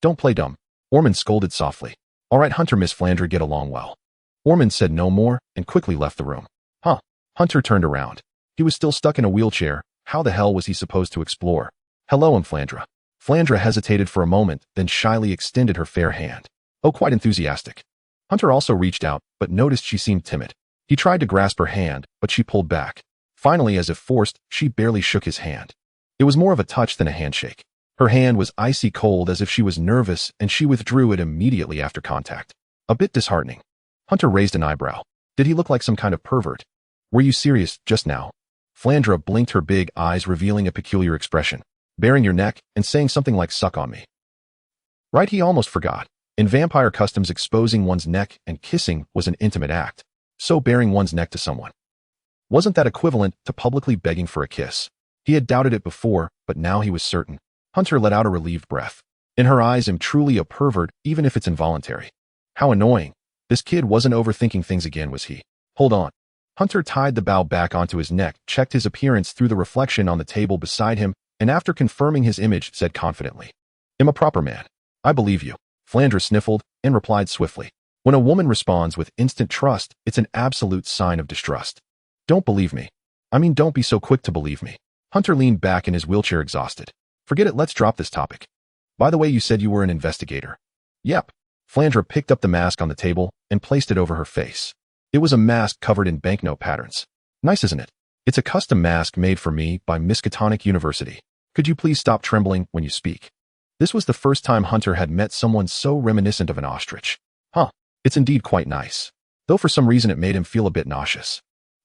Don't play dumb. Ormond scolded softly. All right, Hunter, Miss Flandre, get along well. Ormond said no more and quickly left the room. Huh? Hunter turned around. He was still stuck in a wheelchair. How the hell was he supposed to explore? Hello, I'm Flandre. Flandre hesitated for a moment, then shyly extended her fair hand. Oh, quite enthusiastic. Hunter also reached out, but noticed she seemed timid. He tried to grasp her hand, but she pulled back. Finally, as if forced, she barely shook his hand. It was more of a touch than a handshake. Her hand was icy cold, as if she was nervous, and she withdrew it immediately after contact. A bit disheartening. Hunter raised an eyebrow. Did he look like some kind of pervert? Were you serious just now? Flandre blinked her big eyes, revealing a peculiar expression. Baring your neck and saying something like suck on me. Right, he almost forgot. In vampire customs, exposing one's neck and kissing was an intimate act. So baring one's neck to someone. Wasn't that equivalent to publicly begging for a kiss? He had doubted it before, but now he was certain. Hunter let out a relieved breath. In her eyes, I'm truly a pervert, even if it's involuntary. How annoying. This kid wasn't overthinking things again, was he? Hold on. Hunter tied the bow back onto his neck, checked his appearance through the reflection on the table beside him, and after confirming his image, said confidently, I'm a proper man. I believe you. Flandre sniffled and replied swiftly. When a woman responds with instant trust, it's an absolute sign of distrust. Don't believe me. I mean, don't be so quick to believe me. Hunter leaned back in his wheelchair, exhausted. Forget it, let's drop this topic. By the way, you said you were an investigator. Yep. Flandre picked up the mask on the table and placed it over her face. It was a mask covered in banknote patterns. Nice, isn't it? It's a custom mask made for me by Miskatonic University. Could you please stop trembling when you speak? This was the first time Hunter had met someone so reminiscent of an ostrich. Huh, it's indeed quite nice. Though for some reason it made him feel a bit nauseous.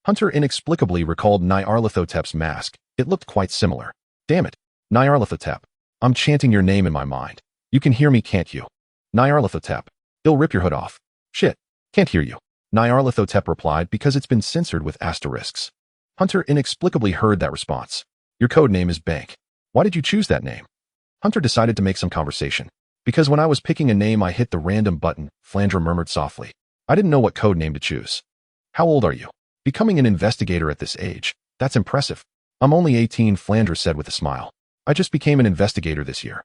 Hunter inexplicably recalled Nyarlathotep's mask. It looked quite similar. Damn it, Nyarlathotep. I'm chanting your name in my mind. You can hear me, can't you? Nyarlathotep. It'll rip your hood off. Shit, can't hear you. Nyarlathotep replied because it's been censored with asterisks. Hunter inexplicably heard that response. Your code name is Bank. Why did you choose that name? Hunter decided to make some conversation. Because when I was picking a name, I hit the random button, Flandre murmured softly. I didn't know what code name to choose. How old are you? Becoming an investigator at this age. That's impressive. I'm only 18, Flandre said with a smile. I just became an investigator this year.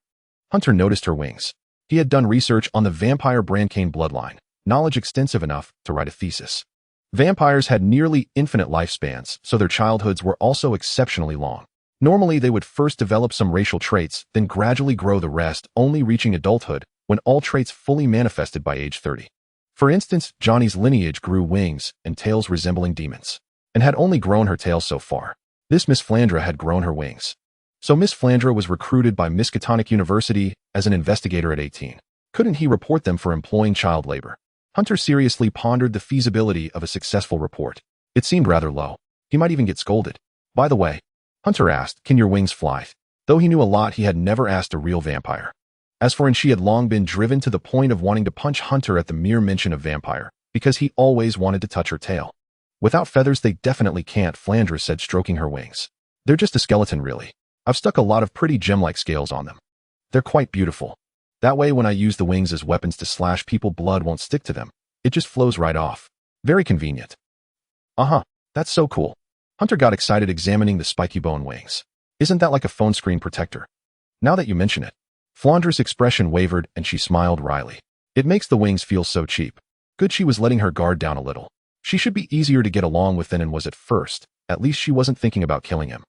Hunter noticed her wings. He had done research on the vampire Brancane bloodline, knowledge extensive enough to write a thesis. Vampires had nearly infinite lifespans, so their childhoods were also exceptionally long. Normally, they would first develop some racial traits, then gradually grow the rest, only reaching adulthood when all traits fully manifested by age 30. For instance, Johnny's lineage grew wings and tails resembling demons, and had only grown her tail so far. This Miss Flandre had grown her wings. So Miss Flandre was recruited by Miskatonic University as an investigator at 18. Couldn't he report them for employing child labor? Hunter seriously pondered the feasibility of a successful report. It seemed rather low. He might even get scolded. By the way, Hunter asked, can your wings fly? Though he knew a lot, he had never asked a real vampire. As for she had long been driven to the point of wanting to punch Hunter at the mere mention of vampire, because he always wanted to touch her tail. Without feathers they definitely can't, Flandre said, stroking her wings. They're just a skeleton, really. I've stuck a lot of pretty gem-like scales on them. They're quite beautiful. That way when I use the wings as weapons to slash people, blood won't stick to them. It just flows right off. Very convenient. Uh-huh, that's so cool. Hunter got excited, examining the spiky bone wings. Isn't that like a phone screen protector? Now that you mention it. Flandre's expression wavered and she smiled wryly. It makes the wings feel so cheap. Good, she was letting her guard down a little. She should be easier to get along with than was at first. At least she wasn't thinking about killing him.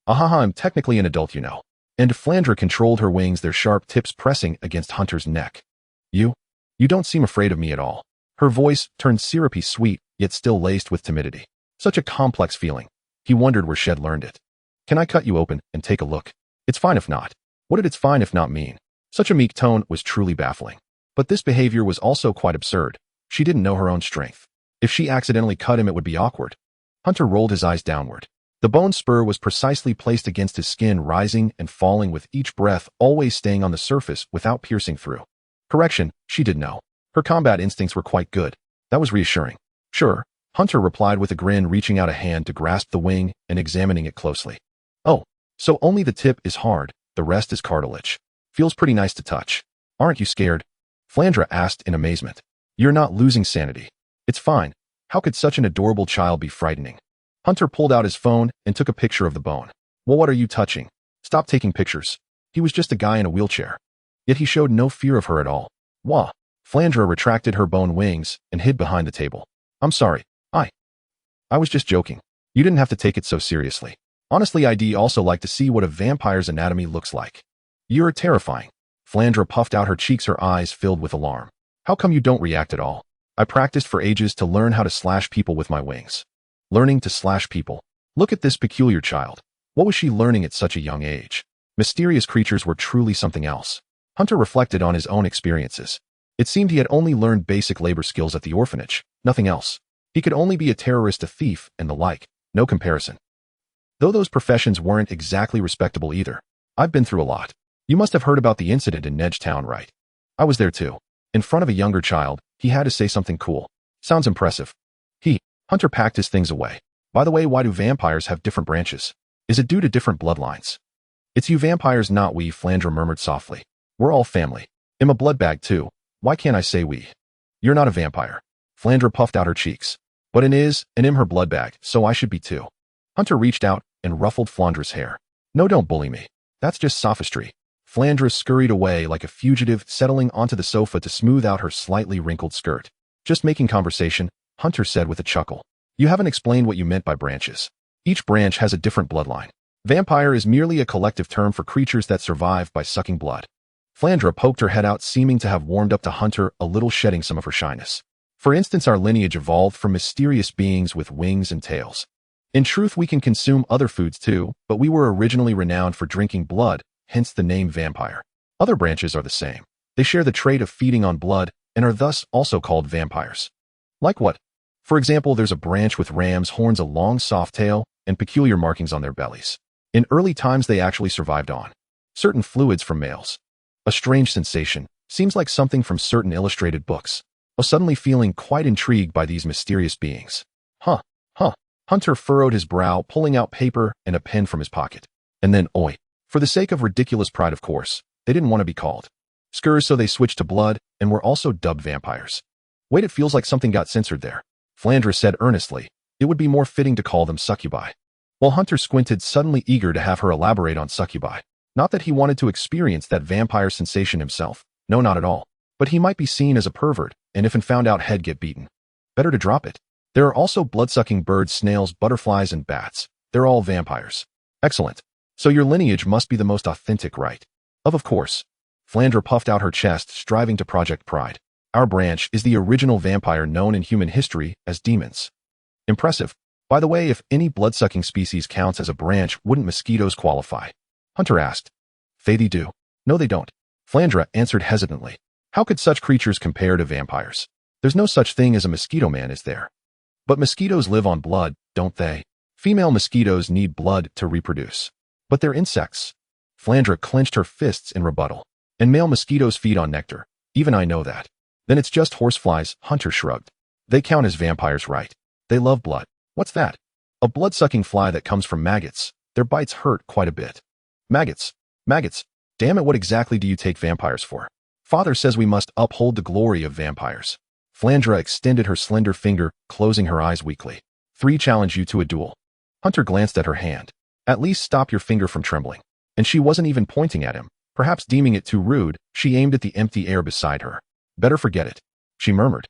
Ahaha, I'm technically an adult, you know. And Flandre controlled her wings, their sharp tips pressing against Hunter's neck. You don't seem afraid of me at all. Her voice turned syrupy sweet, yet still laced with timidity. Such a complex feeling. He wondered where she'd learned it. Can I cut you open and take a look? It's fine if not. What did it's fine if not mean? Such a meek tone was truly baffling. But this behavior was also quite absurd. She didn't know her own strength. If she accidentally cut him, it would be awkward. Hunter rolled his eyes downward. The bone spur was precisely placed against his skin, rising and falling with each breath, always staying on the surface without piercing through. Correction, she did know. Her combat instincts were quite good. That was reassuring. Sure, Hunter replied with a grin, reaching out a hand to grasp the wing and examining it closely. Oh, So only the tip is hard, the rest is cartilage. Feels pretty nice to touch. Aren't you scared? Flandra asked in amazement. You're not losing sanity. It's fine. How could such an adorable child be frightening? Hunter pulled out his phone and took a picture of the bone. Well, what are you touching? Stop taking pictures. He was just a guy in a wheelchair. Yet he showed no fear of her at all. Wah! Flandra retracted her bone wings and hid behind the table. I'm sorry. I was just joking. You didn't have to take it so seriously. Honestly, I'd also like to see what a vampire's anatomy looks like. You're terrifying. Flandra puffed out her cheeks, her eyes filled with alarm. How come you don't react at all? I practiced for ages to learn how to slash people with my wings. Learning to slash people. Look at this peculiar child. What was she learning at such a young age? Mysterious creatures were truly something else. Hunter reflected on his own experiences. It seemed he had only learned basic labor skills at the orphanage, nothing else. He could only be a terrorist, a thief, and the like, no comparison. Though those professions weren't exactly respectable either. I've been through a lot. You must have heard about the incident in Nedgetown, right? I was there too. In front of a younger child, he had to say something cool. Sounds impressive. Hunter packed his things away. By the way, why do vampires have different branches? Is it due to different bloodlines? It's you vampires, not we, Flandra murmured softly. We're all family. I'm a blood bag too. Why can't I say we? You're not a vampire. Flandra puffed out her cheeks. But I'm her blood bag, so I should be too. Hunter reached out and ruffled Flandra's hair. No, don't bully me. That's just sophistry. Flandra scurried away like a fugitive, settling onto the sofa to smooth out her slightly wrinkled skirt. Just making conversation, Hunter said with a chuckle. You haven't explained what you meant by branches. Each branch has a different bloodline. Vampire is merely a collective term for creatures that survive by sucking blood. Flandra poked her head out, seeming to have warmed up to Hunter a little, shedding some of her shyness. For instance, our lineage evolved from mysterious beings with wings and tails. In truth, we can consume other foods too, but we were originally renowned for drinking blood, hence the name vampire. Other branches are the same. They share the trait of feeding on blood and are thus also called vampires. Like what? For example, there's a branch with ram's horns, a long soft tail, and peculiar markings on their bellies. In early times, they actually survived on certain fluids from males. A strange sensation, seems like something from certain illustrated books. Suddenly feeling quite intrigued by these mysterious beings. Hunter furrowed his brow, pulling out paper and a pen from his pocket. And then, for the sake of ridiculous pride, of course, they didn't want to be called Skurs, so they switched to blood and were also dubbed vampires. Wait, it feels like something got censored there. Flandra said earnestly. It would be more fitting to call them succubi. While Hunter squinted, suddenly eager to have her elaborate on succubi. Not that he wanted to experience that vampire sensation himself. No, not at all. But he might be seen as a pervert, and if found out, he'd get beaten. Better to drop it. There are also blood-sucking birds, snails, butterflies, and bats. They're all vampires. Excellent. So your lineage must be the most authentic, right? Of course. Flandra puffed out her chest, striving to project pride. Our branch is the original vampire known in human history as demons. Impressive. By the way, if any blood-sucking species counts as a branch, wouldn't mosquitoes qualify? Hunter asked. They do. No, they don't. Flandra answered hesitantly. How could such creatures compare to vampires? There's no such thing as a mosquito man, is there? But mosquitoes live on blood, don't they? Female mosquitoes need blood to reproduce. But they're insects. Flandra clenched her fists in rebuttal. And male mosquitoes feed on nectar. Even I know that. Then it's just horseflies, Hunter shrugged. They count as vampires, right? They love blood. What's that? A blood-sucking fly that comes from maggots. Their bites hurt quite a bit. Maggots. Damn it, what exactly do you take vampires for? Father says we must uphold the glory of vampires. Flandra extended her slender finger, closing her eyes weakly. 3 challenge you to a duel. Hunter glanced at her hand. At least stop your finger from trembling. And she wasn't even pointing at him. Perhaps deeming it too rude, she aimed at the empty air beside her. Better forget it, she murmured.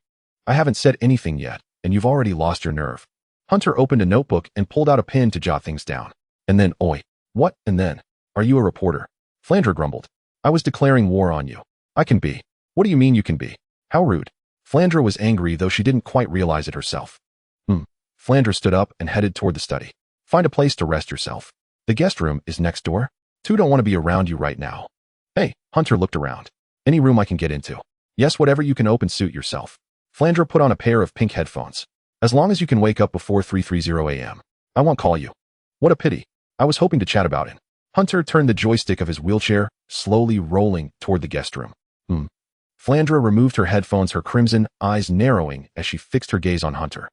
I haven't said anything yet, and you've already lost your nerve. Hunter opened a notebook and pulled out a pen to jot things down. And then, what, and then? Are you a reporter? Flandra grumbled. I was declaring war on you. I can be. What do you mean you can be? How rude. Flandra was angry, though she didn't quite realize it herself. Flandra stood up and headed toward the study. Find a place to rest yourself. The guest room is next door. 2 don't want to be around you right now. Hey, Hunter looked around. Any room I can get into. Yes, whatever you can open, suit yourself. Flandra put on a pair of pink headphones. As long as you can wake up before 3:30 a.m. I won't call you. What a pity. I was hoping to chat about it. Hunter turned the joystick of his wheelchair, slowly rolling toward the guest room. Flandra removed her headphones, her crimson eyes narrowing as she fixed her gaze on Hunter.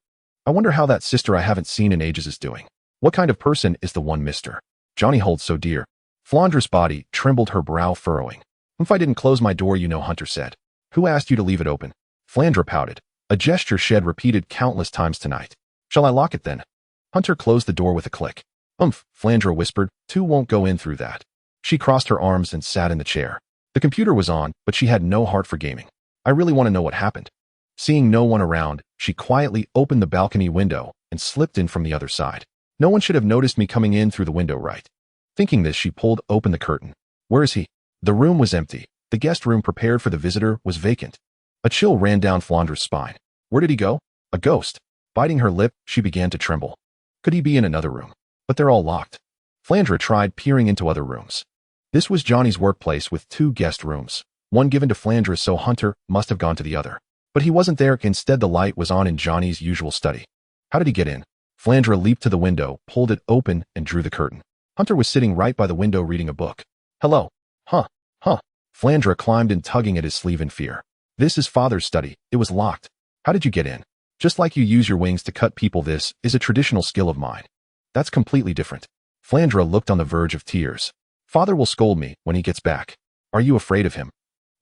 I wonder how that sister I haven't seen in ages is doing. What kind of person is the one Mr. Johnny holds so dear. Flandra's body trembled, her brow furrowing. If I didn't close my door, you know, Hunter said. Who asked you to leave it open? Flandra pouted, a gesture she had repeated countless times tonight. Shall I lock it then? Hunter closed the door with a click. Flandra whispered, two won't go in through that. She crossed her arms and sat in the chair. The computer was on, but she had no heart for gaming. I really want to know what happened. Seeing no one around, she quietly opened the balcony window and slipped in from the other side. No one should have noticed me coming in through the window, right? Thinking this, she pulled open the curtain. Where is he? The room was empty. The guest room prepared for the visitor was vacant. A chill ran down Flandra's spine. Where did he go? A ghost. Biting her lip, she began to tremble. Could he be in another room? But they're all locked. Flandra tried peering into other rooms. This was Johnny's workplace with 2 guest rooms, one given to Flandra, so Hunter must have gone to the other. But he wasn't there. Instead, the light was on in Johnny's usual study. How did he get in? Flandra leaped to the window, pulled it open, and drew the curtain. Hunter was sitting right by the window reading a book. Hello. Huh. Flandra climbed in, tugging at his sleeve in fear. This is Father's study. It was locked. How did you get in? Just like you use your wings to cut people, this is a traditional skill of mine. That's completely different. Flandra looked on the verge of tears. Father will scold me when he gets back. Are you afraid of him?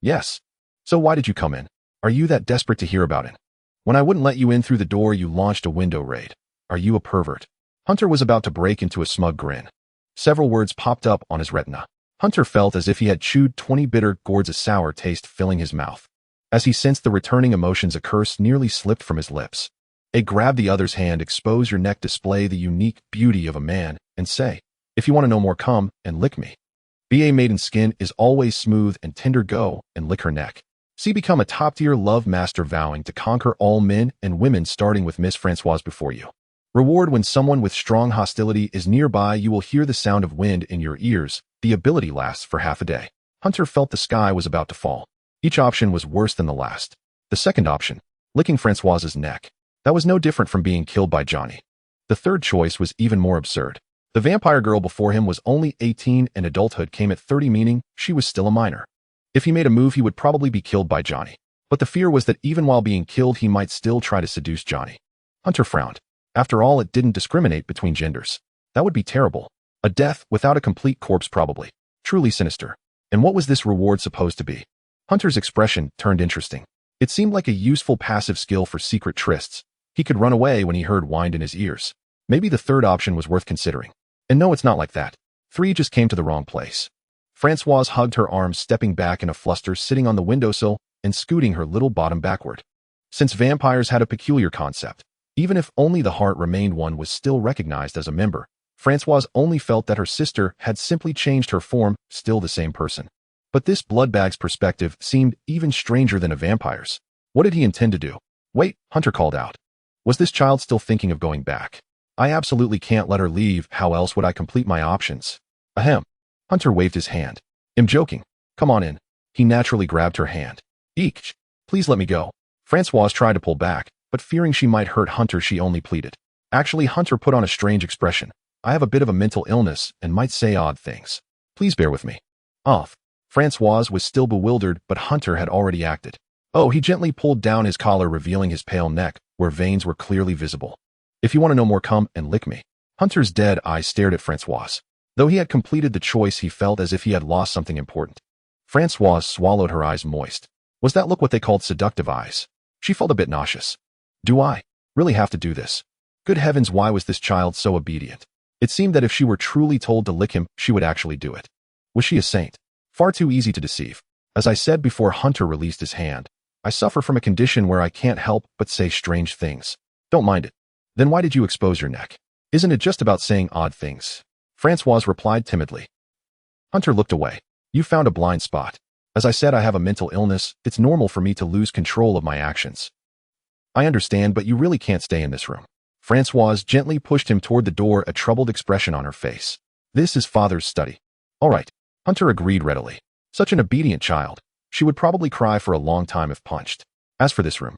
Yes. So why did you come in? Are you that desperate to hear about it? When I wouldn't let you in through the door, you launched a window raid. Are you a pervert? Hunter was about to break into a smug grin. Several words popped up on his retina. Hunter felt as if he had chewed 20 bitter gourds, a sour taste filling his mouth. As he sensed the returning emotions, a curse nearly slipped from his lips. A grab the other's hand. Expose your neck, display the unique beauty of a man, and say, if you want to know more, come and lick me. B.A. Maiden's skin is always smooth and tender. Go and lick her neck. See, become a top-tier love master, vowing to conquer all men and women, starting with Miss Francoise before you. Reward: when someone with strong hostility is nearby, you will hear the sound of wind in your ears. The ability lasts for half a day. Hunter felt the sky was about to fall. Each option was worse than the last. The second option, licking Francoise's neck, that was no different from being killed by Johnny. The third choice was even more absurd. The vampire girl before him was only 18 and adulthood came at 30, meaning she was still a minor. If he made a move, he would probably be killed by Johnny. But the fear was that even while being killed, he might still try to seduce Johnny. Hunter frowned. After all, it didn't discriminate between genders. That would be terrible. A death without a complete corpse, probably. Truly sinister. And what was this reward supposed to be? Hunter's expression turned interesting. It seemed like a useful passive skill for secret trysts. He could run away when he heard wind in his ears. Maybe the third option was worth considering. And no, it's not like that. 3 just came to the wrong place. Francoise hugged her arms, stepping back in a fluster, sitting on the windowsill and scooting her little bottom backward. Since vampires had a peculiar concept, even if only the heart remained, one was still recognized as a member. Francoise only felt that her sister had simply changed her form, still the same person. But this bloodbag's perspective seemed even stranger than a vampire's. What did he intend to do? Wait, Hunter called out. Was this child still thinking of going back? I absolutely can't let her leave. How else would I complete my options? Ahem. Hunter waved his hand. I'm joking. Come on in. He naturally grabbed her hand. Eek. Please let me go. Francoise tried to pull back, but fearing she might hurt Hunter, she only pleaded. Actually, Hunter put on a strange expression. I have a bit of a mental illness and might say odd things. Please bear with me. Off. Francoise was still bewildered, but Hunter had already acted. Oh, he gently pulled down his collar, revealing his pale neck, where veins were clearly visible. If you want to know more, come and lick me. Hunter's dead eyes stared at Francoise. Though he had completed the choice, he felt as if he had lost something important. Francoise swallowed, her eyes moist. Was that look what they called seductive eyes? She felt a bit nauseous. Do I really have to do this? Good heavens, why was this child so obedient? It seemed that if she were truly told to lick him, she would actually do it. Was she a saint? Far too easy to deceive. As I said before, Hunter released his hand. I suffer from a condition where I can't help but say strange things. Don't mind it. Then why did you expose your neck? Isn't it just about saying odd things? Francoise replied timidly. Hunter looked away. You found a blind spot. As I said, I have a mental illness. It's normal for me to lose control of my actions. I understand, but you really can't stay in this room. Francoise gently pushed him toward the door, a troubled expression on her face. This is Father's study. All right. Hunter agreed readily. Such an obedient child. She would probably cry for a long time if punched. As for this room,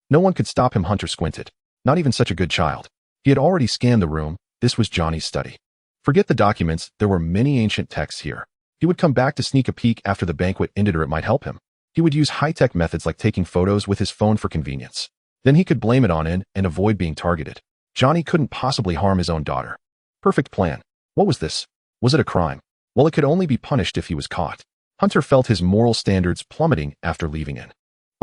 no one could stop him. Hunter squinted. Not even such a good child. He had already scanned the room. This was Johnny's study. Forget the documents, there were many ancient texts here. He would come back to sneak a peek after the banquet ended, or it might help him. He would use high-tech methods like taking photos with his phone for convenience. Then he could blame it on it and avoid being targeted. Johnny couldn't possibly harm his own daughter. Perfect plan. What was this? Was it a crime? Well, it could only be punished if he was caught. Hunter felt his moral standards plummeting after leaving in.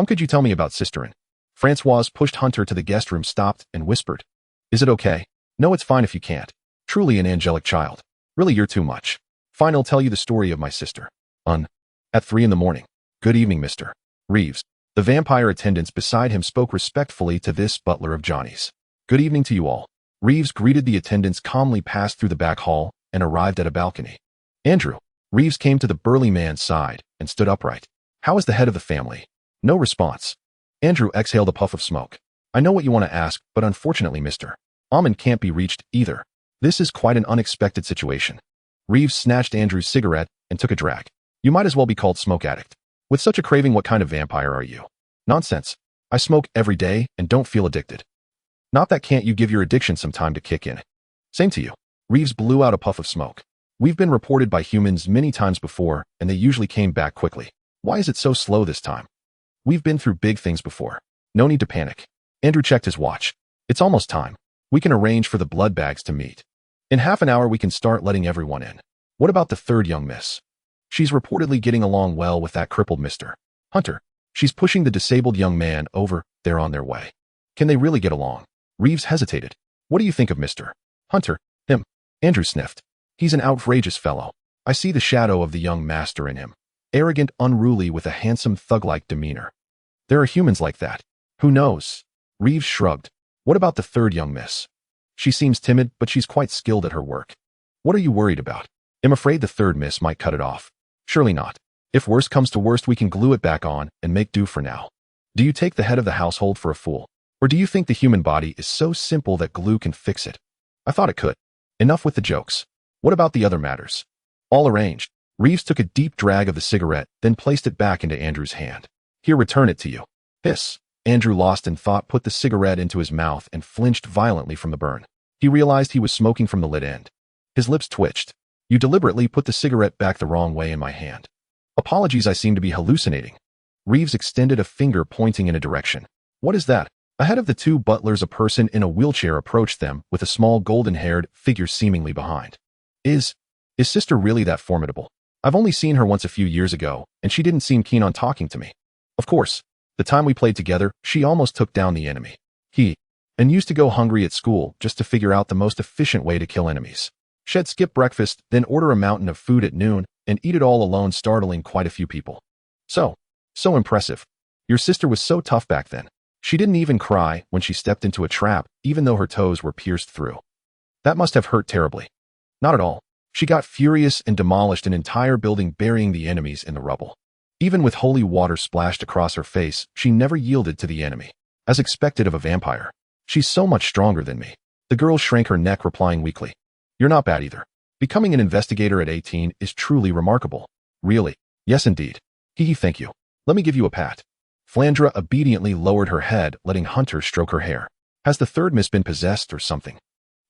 Could you tell me about Sisterin? Francoise pushed Hunter to the guest room, stopped, and whispered. Is it okay? No, it's fine if you can't. Truly an angelic child. Really, you're too much. Fine, I'll tell you the story of my sister. At 3 in the morning. Good evening, Mr. Reeves. The vampire attendants beside him spoke respectfully to this butler of Johnny's. Good evening to you all. Reeves greeted the attendants, calmly passed through the back hall, and arrived at a balcony. Andrew. Reeves came to the burly man's side and stood upright. How is the head of the family? No response. Andrew exhaled a puff of smoke. I know what you want to ask, but unfortunately, Mr. Almond can't be reached either. This is quite an unexpected situation. Reeves snatched Andrew's cigarette and took a drag. You might as well be called smoke addict. With such a craving, what kind of vampire are you? Nonsense. I smoke every day and don't feel addicted. Not that, can't you give your addiction some time to kick in? Same to you. Reeves blew out a puff of smoke. We've been reported by humans many times before, and they usually came back quickly. Why is it so slow this time? We've been through big things before. No need to panic. Andrew checked his watch. It's almost time. We can arrange for the blood bags to meet. In half an hour, we can start letting everyone in. What about the third young miss? She's reportedly getting along well with that crippled Mr. Hunter. She's pushing the disabled young man over. They're on their way. Can they really get along? Reeves hesitated. What do you think of Mr. Hunter? Him. Andrew sniffed. He's an outrageous fellow. I see the shadow of the young master in him. Arrogant, unruly, with a handsome, thug-like demeanor. There are humans like that. Who knows? Reeves shrugged. What about the third young miss? She seems timid, but she's quite skilled at her work. What are you worried about? I'm afraid the third miss might cut it off. Surely not. If worst comes to worst, we can glue it back on and make do for now. Do you take the head of the household for a fool? Or do you think the human body is so simple that glue can fix it? I thought it could. Enough with the jokes. What about the other matters? All arranged. Reeves took a deep drag of the cigarette, then placed it back into Andrew's hand. Here, return it to you. Hiss. Andrew, lost in thought, put the cigarette into his mouth and flinched violently from the burn. He realized he was smoking from the lit end. His lips twitched. You deliberately put the cigarette back the wrong way in my hand. Apologies, I seem to be hallucinating. Reeves extended a finger, pointing in a direction. What is that? Ahead of the two butlers, a person in a wheelchair approached them, with a small golden-haired figure seemingly behind. Is sister really that formidable? I've only seen her once a few years ago, and she didn't seem keen on talking to me. Of course, the time we played together, she almost took down the enemy. And used to go hungry at school just to figure out the most efficient way to kill enemies. She'd skip breakfast, then order a mountain of food at noon, and eat it all alone, startling quite a few people. So impressive. Your sister was so tough back then. She didn't even cry when she stepped into a trap, even though her toes were pierced through. That must have hurt terribly. Not at all. She got furious and demolished an entire building, burying the enemies in the rubble. Even with holy water splashed across her face, she never yielded to the enemy. As expected of a vampire. She's so much stronger than me. The girl shrank her neck, replying weakly. You're not bad either. Becoming an investigator at 18 is truly remarkable. Really? Yes, indeed. Thank you. Let me give you a pat. Flandra obediently lowered her head, letting Hunter stroke her hair. Has the third miss been possessed or something?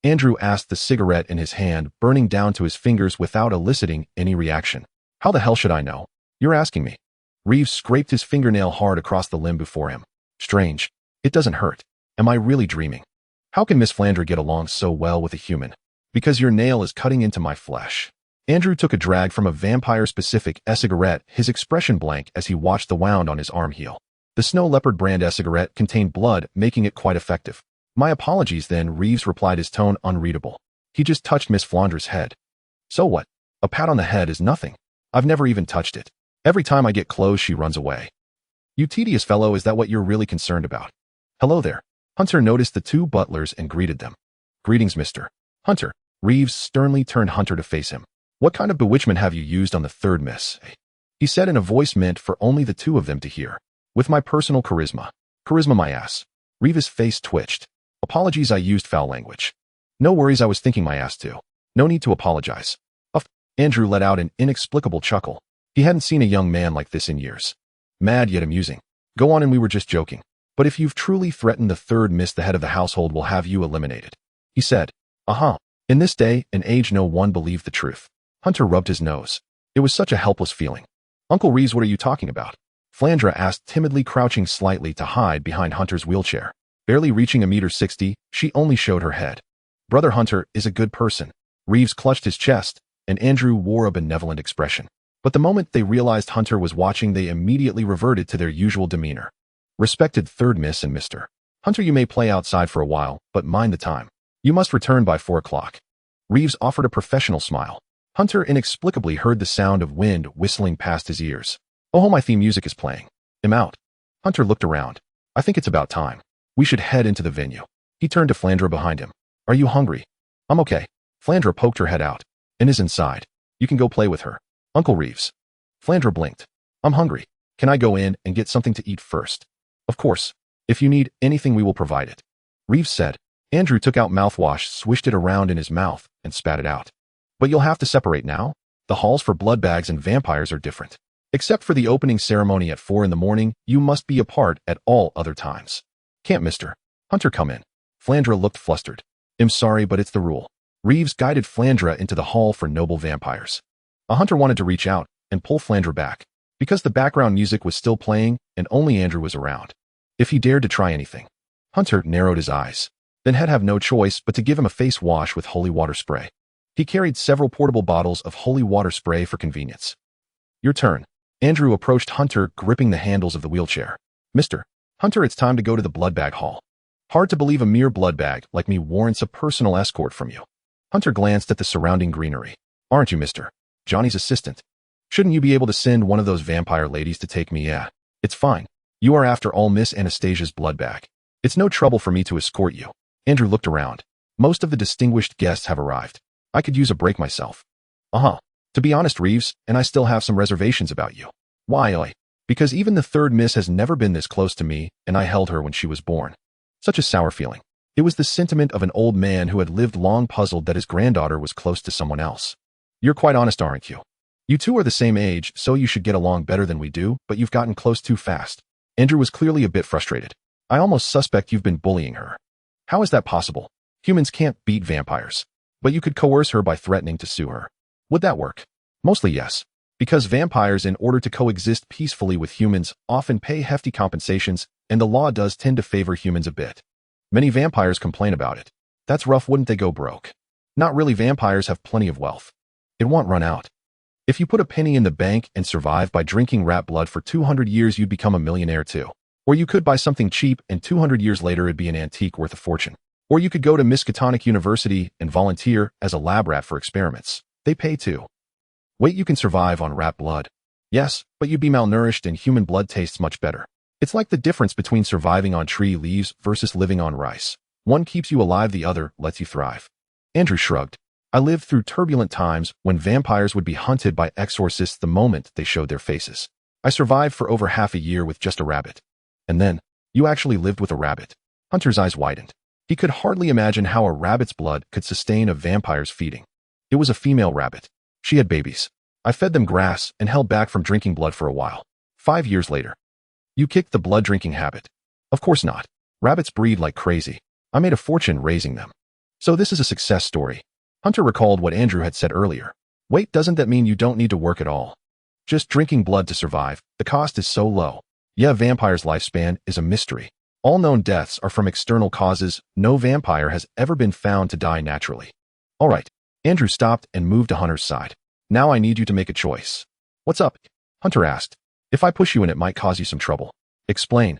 Andrew asked, the cigarette in his hand burning down to his fingers without eliciting any reaction. How the hell should I know? You're asking me. Reeves scraped his fingernail hard across the limb before him. Strange. It doesn't hurt. Am I really dreaming? How can Miss Flandra get along so well with a human? Because your nail is cutting into my flesh. Andrew took a drag from a vampire-specific e-cigarette, his expression blank as he watched the wound on his arm heal. The Snow Leopard brand e-cigarette contained blood, making it quite effective. My apologies then, Reeves replied, his tone unreadable. He just touched Miss Flandra's head. So what? A pat on the head is nothing. I've never even touched it. Every time I get close, she runs away. You tedious fellow, is that what you're really concerned about? Hello there. Hunter noticed the two butlers and greeted them. Greetings, Mr. Hunter. Reeves sternly turned Hunter to face him. What kind of bewitchment have you used on the third miss? He said in a voice meant for only the two of them to hear. With my personal charisma. Charisma my ass. Reeves' face twitched. Apologies, I used foul language. No worries, I was thinking my ass too. No need to apologize. Andrew let out an inexplicable chuckle. He hadn't seen a young man like this in years. Mad yet amusing. Go on, and we were just joking. But if you've truly threatened the third miss, the head of the household will have you eliminated. He said. In this day and age, no one believed the truth. Hunter rubbed his nose. It was such a helpless feeling. Uncle Reeves, what are you talking about? Flandra asked, timidly, crouching slightly to hide behind Hunter's wheelchair. Barely reaching 1.60 meters, she only showed her head. Brother Hunter is a good person. Reeves clutched his chest and Andrew wore a benevolent expression. But the moment they realized Hunter was watching, they immediately reverted to their usual demeanor. Respected third Miss and Mr. Hunter, you may play outside for a while, but mind the time. You must return by 4 o'clock. Reeves offered a professional smile. Hunter inexplicably heard the sound of wind whistling past his ears. Oh, my theme music is playing. I'm out. Hunter looked around. I think it's about time. We should head into the venue. He turned to Flandra behind him. Are you hungry? I'm okay. Flandra poked her head out. And is inside. You can go play with her. Uncle Reeves. Flandra blinked. I'm hungry. Can I go in and get something to eat first? Of course. If you need anything, we will provide it. Reeves said. Andrew took out mouthwash, swished it around in his mouth, and spat it out. But you'll have to separate now. The halls for blood bags and vampires are different. Except for the opening ceremony at 4 in the morning, you must be apart at all other times. Can't Mr. Hunter come in? Flandra looked flustered. I'm sorry, but it's the rule. Reeves guided Flandra into the hall for noble vampires. A Hunter wanted to reach out and pull Flandra back, because the background music was still playing and only Andrew was around. If he dared to try anything. Hunter narrowed his eyes, then had have no choice but to give him a face wash with holy water spray. He carried several portable bottles of holy water spray for convenience. Your turn. Andrew approached Hunter, gripping the handles of the wheelchair. Mr. Hunter, it's time to go to the blood bag hall. Hard to believe a mere blood bag like me warrants a personal escort from you. Hunter glanced at the surrounding greenery. Aren't you Mr. Johnny's assistant? Shouldn't you be able to send one of those vampire ladies to take me? Yeah, it's fine. You are after all Miss Anastasia's blood bag. It's no trouble for me to escort you. Andrew looked around. Most of the distinguished guests have arrived. I could use a break myself. To be honest, Reeves, and I still have some reservations about you. Why? Because even the third Miss has never been this close to me, and I held her when she was born. Such a sour feeling. It was the sentiment of an old man who had lived long, puzzled that his granddaughter was close to someone else. You're quite honest, aren't you? You two are the same age, so you should get along better than we do, but you've gotten close too fast. Andrew was clearly a bit frustrated. I almost suspect you've been bullying her. How is that possible? Humans can't beat vampires. But you could coerce her by threatening to sue her. Would that work? Mostly yes. Because vampires, in order to coexist peacefully with humans, often pay hefty compensations, and the law does tend to favor humans a bit. Many vampires complain about it. That's rough, wouldn't they go broke? Not really, vampires have plenty of wealth. It won't run out. If you put a penny in the bank and survive by drinking rat blood for 200 years, you'd become a millionaire too. Or you could buy something cheap and 200 years later it'd be an antique worth a fortune. Or you could go to Miskatonic University and volunteer as a lab rat for experiments. They pay too. Wait, you can survive on rat blood. Yes, but you'd be malnourished and human blood tastes much better. It's like the difference between surviving on tree leaves versus living on rice. One keeps you alive, the other lets you thrive. Andrew shrugged. I lived through turbulent times when vampires would be hunted by exorcists the moment they showed their faces. I survived for over half a year with just a rabbit. And then, you actually lived with a rabbit. Hunter's eyes widened. He could hardly imagine how a rabbit's blood could sustain a vampire's feeding. It was a female rabbit. She had babies. I fed them grass and held back from drinking blood for a while. 5 years later. You kicked the blood drinking habit. Of course not. Rabbits breed like crazy. I made a fortune raising them. So this is a success story. Hunter recalled what Andrew had said earlier. Wait, doesn't that mean you don't need to work at all? Just drinking blood to survive. The cost is so low. Yeah, vampire's lifespan is a mystery. All known deaths are from external causes. No vampire has ever been found to die naturally. All right. Andrew stopped and moved to Hunter's side. Now I need you to make a choice. What's up? Hunter asked. If I push you in, it might cause you some trouble. Explain.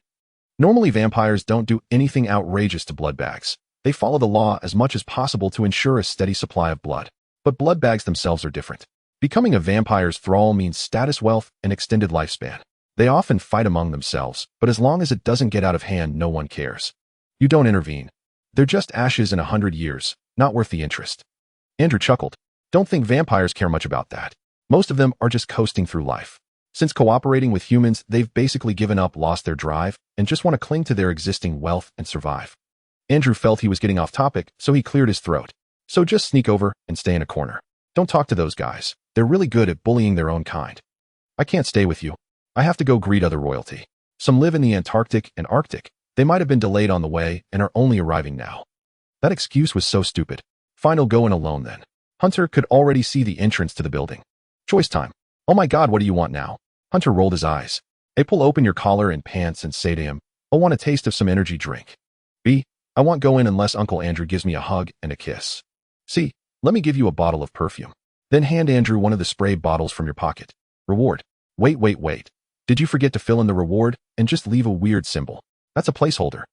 Normally vampires don't do anything outrageous to blood bags. They follow the law as much as possible to ensure a steady supply of blood. But blood bags themselves are different. Becoming a vampire's thrall means status, wealth, and extended lifespan. They often fight among themselves, but as long as it doesn't get out of hand, no one cares. You don't intervene. They're just ashes in 100 years, not worth the interest. Andrew chuckled. Don't think vampires care much about that. Most of them are just coasting through life. Since cooperating with humans, they've basically given up, lost their drive, and just want to cling to their existing wealth and survive. Andrew felt he was getting off topic, so he cleared his throat. So just sneak over and stay in a corner. Don't talk to those guys. They're really good at bullying their own kind. I can't stay with you. I have to go greet other royalty. Some live in the Antarctic and Arctic. They might have been delayed on the way and are only arriving now. That excuse was so stupid. Fine, I'll go in alone then. Hunter could already see the entrance to the building. Choice time. Oh my God, what do you want now? Hunter rolled his eyes. A, pull open your collar and pants and say to him, I want a taste of some energy drink. B, I won't go in unless Uncle Andrew gives me a hug and a kiss. C, let me give you a bottle of perfume. Then hand Andrew one of the spray bottles from your pocket. Reward. Wait. Did you forget to fill in the reward and just leave a weird symbol? That's a placeholder.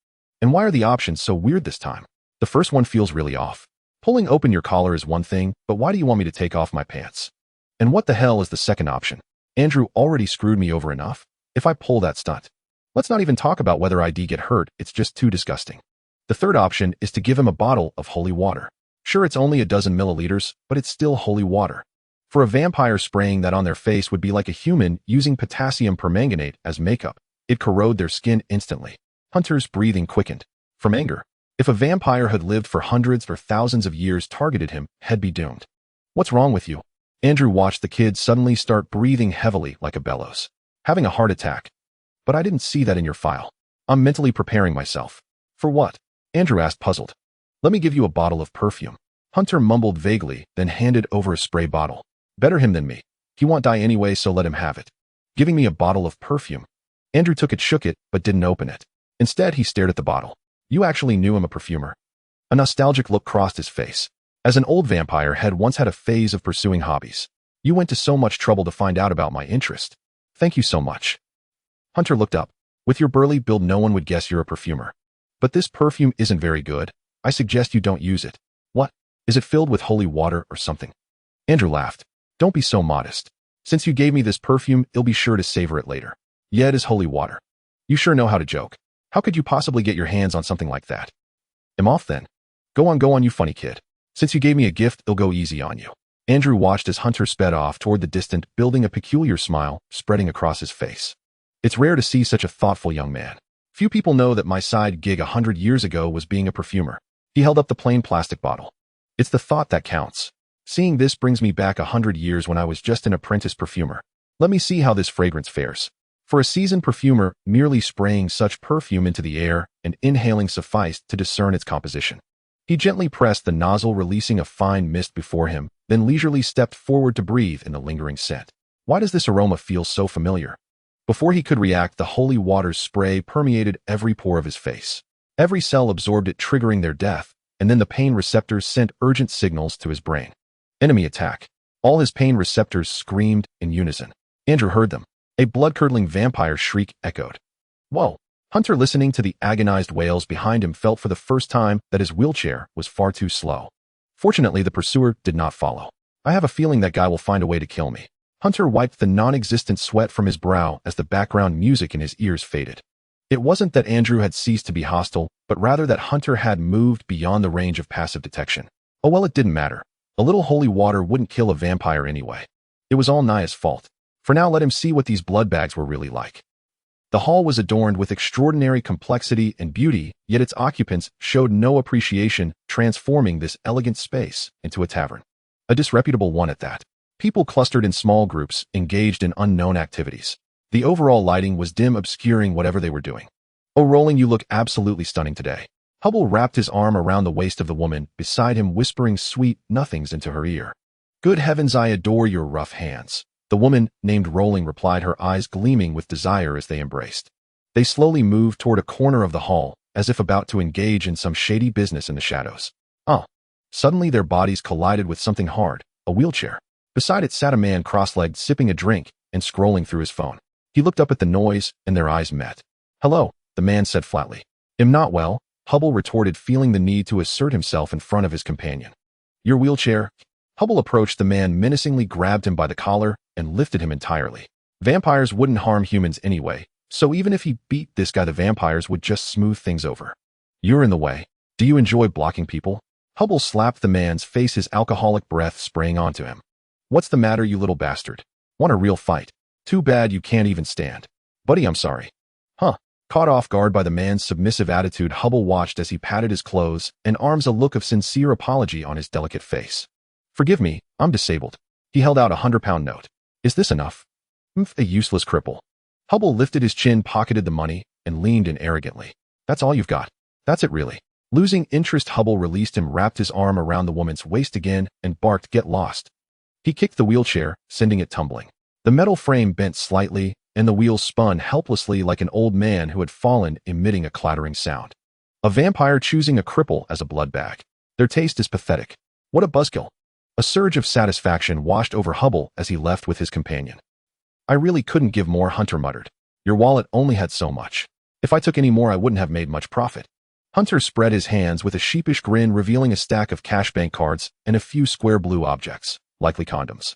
And why are the options so weird this time? The first one feels really off. Pulling open your collar is one thing, but why do you want me to take off my pants? And what the hell is the second option? Andrew already screwed me over enough. If I pull that stunt. Let's not even talk about whether ID get hurt, it's just too disgusting. The third option is to give him a bottle of holy water. Sure, it's only a dozen milliliters, but it's still holy water. For a vampire, spraying that on their face would be like a human using potassium permanganate as makeup. It'd corrode their skin instantly. Hunter's breathing quickened. From anger. If a vampire had lived for hundreds or thousands of years, targeted him, he'd be doomed. What's wrong with you? Andrew watched the kid suddenly start breathing heavily like a bellows. Having a heart attack. But I didn't see that in your file. I'm mentally preparing myself. For what? Andrew asked, puzzled. Let me give you a bottle of perfume. Hunter mumbled vaguely, then handed over a spray bottle. Better him than me. He won't die anyway, so let him have it. Giving me a bottle of perfume. Andrew took it, shook it, but didn't open it. Instead, he stared at the bottle. You actually knew him, a perfumer. A nostalgic look crossed his face. As an old vampire had once had a phase of pursuing hobbies. You went to so much trouble to find out about my interest. Thank you so much. Hunter looked up. With your burly build, no one would guess you're a perfumer. But this perfume isn't very good. I suggest you don't use it. What? Is it filled with holy water or something? Andrew laughed. Don't be so modest. Since you gave me this perfume, I'll be sure to savor it later. Yeah, it is holy water. You sure know how to joke. How could you possibly get your hands on something like that? I'm off then. Go on, you funny kid. Since you gave me a gift, I'll go easy on you. Andrew watched as Hunter sped off toward the distant building, a peculiar smile spreading across his face. It's rare to see such a thoughtful young man. Few people know that my side gig 100 years ago was being a perfumer. He held up the plain plastic bottle. It's the thought that counts. Seeing this brings me back 100 years when I was just an apprentice perfumer. Let me see how this fragrance fares. For a seasoned perfumer, merely spraying such perfume into the air and inhaling sufficed to discern its composition. He gently pressed the nozzle, releasing a fine mist before him, then leisurely stepped forward to breathe in the lingering scent. Why does this aroma feel so familiar? Before he could react, the holy water's spray permeated every pore of his face. Every cell absorbed it, triggering their death, and then the pain receptors sent urgent signals to his brain. Enemy attack. All his pain receptors screamed in unison. Andrew heard them. A blood-curdling vampire shriek echoed. Whoa! Hunter, listening to the agonized wails behind him, felt for the first time that his wheelchair was far too slow. Fortunately, the pursuer did not follow. I have a feeling that guy will find a way to kill me. Hunter wiped the non-existent sweat from his brow as the background music in his ears faded. It wasn't that Andrew had ceased to be hostile, but rather that Hunter had moved beyond the range of passive detection. Oh well, it didn't matter. A little holy water wouldn't kill a vampire anyway. It was all Naya's fault. For now, let him see what these blood bags were really like. The hall was adorned with extraordinary complexity and beauty, yet its occupants showed no appreciation, transforming this elegant space into a tavern. A disreputable one at that. People clustered in small groups, engaged in unknown activities. The overall lighting was dim, obscuring whatever they were doing. Oh, Rolling, you look absolutely stunning today. Hubble wrapped his arm around the waist of the woman beside him, whispering sweet nothings into her ear. Good heavens, I adore your rough hands. The woman, named Rolling, replied, her eyes gleaming with desire as they embraced. They slowly moved toward a corner of the hall, as if about to engage in some shady business in the shadows. Suddenly their bodies collided with something hard, a wheelchair. Beside it sat a man, cross-legged, sipping a drink and scrolling through his phone. He looked up at the noise, and their eyes met. Hello, the man said flatly. I'm not well, Hubble retorted, feeling the need to assert himself in front of his companion. Your wheelchair? Hubble approached the man, menacingly grabbed him by the collar, and lifted him entirely. Vampires wouldn't harm humans anyway, so even if he beat this guy, the vampires would just smooth things over. You're in the way. Do you enjoy blocking people? Hubble slapped the man's face, his alcoholic breath spraying onto him. What's the matter, you little bastard? Want a real fight? Too bad you can't even stand. Buddy, I'm sorry. Caught off guard by the man's submissive attitude, Hubble watched as he patted his clothes and arms, a look of sincere apology on his delicate face. Forgive me, I'm disabled. He held out a 100-pound note. Is this enough? A useless cripple. Hubble lifted his chin, pocketed the money, and leaned in arrogantly. That's all you've got? That's it, really? Losing interest, Hubble released him, wrapped his arm around the woman's waist again, and barked, get lost. He kicked the wheelchair, sending it tumbling. The metal frame bent slightly, and the wheels spun helplessly like an old man who had fallen, emitting a clattering sound. A vampire choosing a cripple as a blood bag. Their taste is pathetic. What a buzzkill. A surge of satisfaction washed over Hubble as he left with his companion. I really couldn't give more, Hunter muttered. Your wallet only had so much. If I took any more, I wouldn't have made much profit. Hunter spread his hands with a sheepish grin, revealing a stack of cash bank cards and a few square blue objects, likely condoms.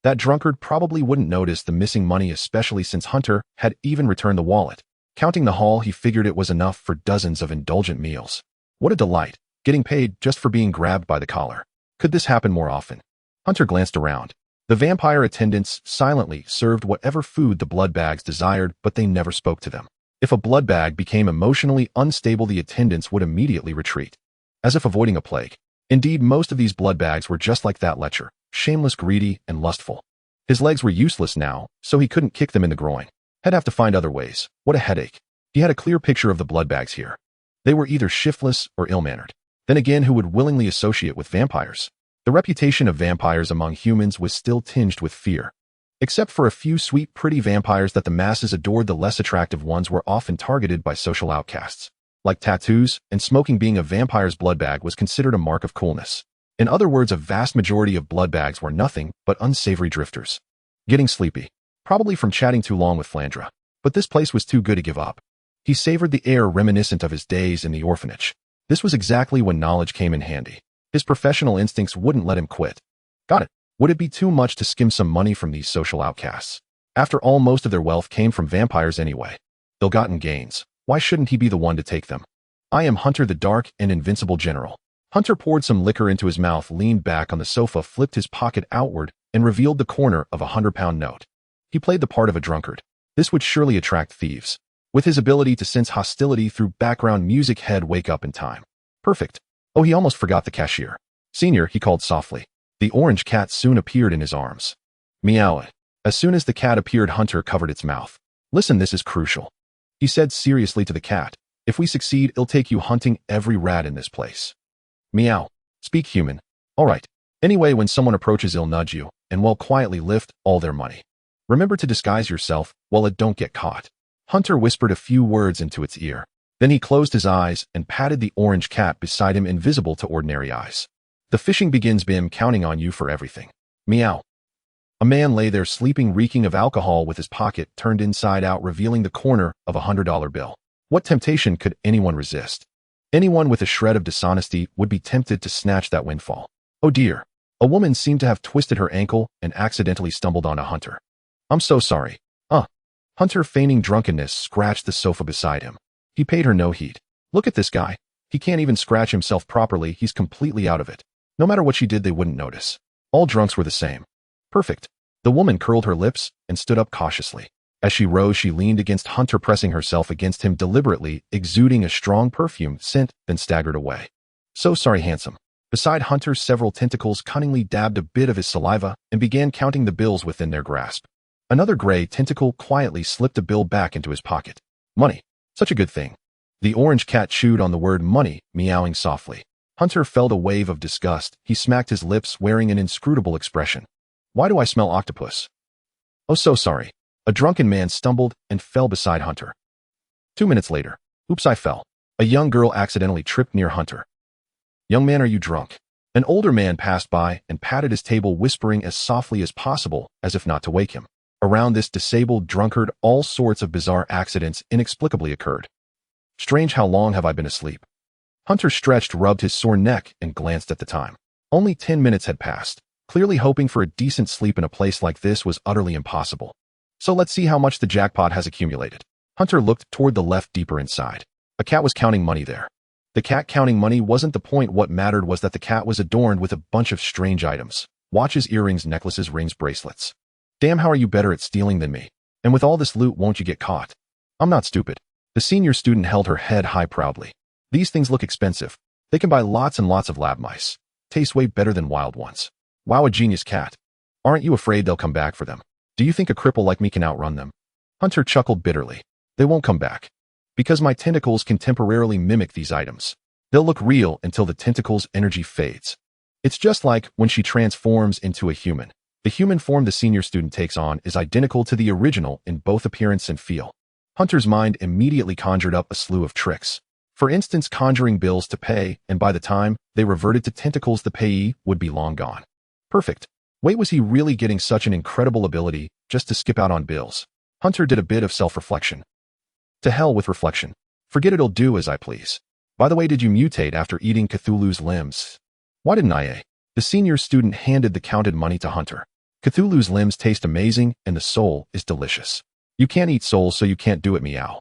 That drunkard probably wouldn't notice the missing money, especially since Hunter had even returned the wallet. Counting the haul, he figured it was enough for dozens of indulgent meals. What a delight, getting paid just for being grabbed by the collar. Could this happen more often? Hunter glanced around. The vampire attendants silently served whatever food the blood bags desired, but they never spoke to them. If a blood bag became emotionally unstable, the attendants would immediately retreat, as if avoiding a plague. Indeed, most of these blood bags were just like that lecher, shameless, greedy, and lustful. His legs were useless now, so he couldn't kick them in the groin. He'd have to find other ways. What a headache. He had a clear picture of the blood bags here. They were either shiftless or ill-mannered. Then again, who would willingly associate with vampires? The reputation of vampires among humans was still tinged with fear. Except for a few sweet, pretty vampires that the masses adored, the less attractive ones were often targeted by social outcasts. Like tattoos and smoking, being a vampire's blood bag was considered a mark of coolness. In other words, a vast majority of blood bags were nothing but unsavory drifters. Getting sleepy. Probably from chatting too long with Flandra. But this place was too good to give up. He savored the air reminiscent of his days in the orphanage. This was exactly when knowledge came in handy. His professional instincts wouldn't let him quit. Got it. Would it be too much to skim some money from these social outcasts? After all, most of their wealth came from vampires anyway. Ill-gotten gains. Why shouldn't he be the one to take them? I am Hunter, the dark and invincible general. Hunter poured some liquor into his mouth, leaned back on the sofa, flipped his pocket outward, and revealed the corner of a 100-pound note. He played the part of a drunkard. This would surely attract thieves. With his ability to sense hostility through background music, he'd wake up in time. Perfect. Oh, he almost forgot the cashier. Senior, he called softly. The orange cat soon appeared in his arms. Meow. As soon as the cat appeared, Hunter covered its mouth. Listen, this is crucial. He said seriously to the cat. If we succeed, it'll take you hunting every rat in this place. Meow. Speak human. All right. Anyway, when someone approaches, he'll nudge you, and quietly lift all their money. Remember to disguise yourself while it don't get caught. Hunter whispered a few words into its ear. Then he closed his eyes and patted the orange cat beside him, invisible to ordinary eyes. The fishing begins, Bim, counting on you for everything. Meow. A man lay there sleeping, reeking of alcohol, with his pocket turned inside out, revealing the corner of a $100 bill. What temptation could anyone resist? Anyone with a shred of dishonesty would be tempted to snatch that windfall. Oh dear. A woman seemed to have twisted her ankle and accidentally stumbled on a Hunter. I'm so sorry. Hunter, feigning drunkenness, scratched the sofa beside him. He paid her no heed. Look at this guy. He can't even scratch himself properly. He's completely out of it. No matter what she did, they wouldn't notice. All drunks were the same. Perfect. The woman curled her lips and stood up cautiously. As she rose, she leaned against Hunter, pressing herself against him deliberately, exuding a strong perfume scent, then staggered away. So sorry, handsome. Beside Hunter, several tentacles cunningly dabbed a bit of his saliva and began counting the bills within their grasp. Another gray tentacle quietly slipped a bill back into his pocket. Money. Such a good thing. The orange cat chewed on the word money, meowing softly. Hunter felt a wave of disgust. He smacked his lips, wearing an inscrutable expression. Why do I smell octopus? Oh, so sorry. A drunken man stumbled and fell beside Hunter. 2 minutes later. Oops, I fell. A young girl accidentally tripped near Hunter. Young man, are you drunk? An older man passed by and patted his table, whispering as softly as possible, as if not to wake him. Around this disabled drunkard, all sorts of bizarre accidents inexplicably occurred. Strange, how long have I been asleep? Hunter stretched, rubbed his sore neck, and glanced at the time. Only 10 minutes had passed. Clearly, hoping for a decent sleep in a place like this was utterly impossible. So let's see how much the jackpot has accumulated. Hunter looked toward the left, deeper inside. A cat was counting money there. The cat counting money wasn't the point. What mattered was that the cat was adorned with a bunch of strange items. Watches, earrings, necklaces, rings, bracelets. Damn, how are you better at stealing than me? And with all this loot, won't you get caught? I'm not stupid. The senior student held her head high proudly. These things look expensive. They can buy lots and lots of lab mice. Taste way better than wild ones. Wow, a genius cat. Aren't you afraid they'll come back for them? Do you think a cripple like me can outrun them? Hunter chuckled bitterly. They won't come back. Because my tentacles can temporarily mimic these items. They'll look real until the tentacle's energy fades. It's just like when she transforms into a human. The human form the senior student takes on is identical to the original in both appearance and feel. Hunter's mind immediately conjured up a slew of tricks. For instance, conjuring bills to pay, and by the time they reverted to tentacles, the payee would be long gone. Perfect. Wait, was he really getting such an incredible ability just to skip out on bills? Hunter did a bit of self-reflection. To hell with reflection. Forget it'll do as I please. By the way, did you mutate after eating Cthulhu's limbs? Why didn't I? The senior student handed the counted money to Hunter. Cthulhu's limbs taste amazing and the soul is delicious. You can't eat souls, so you can't do it, meow.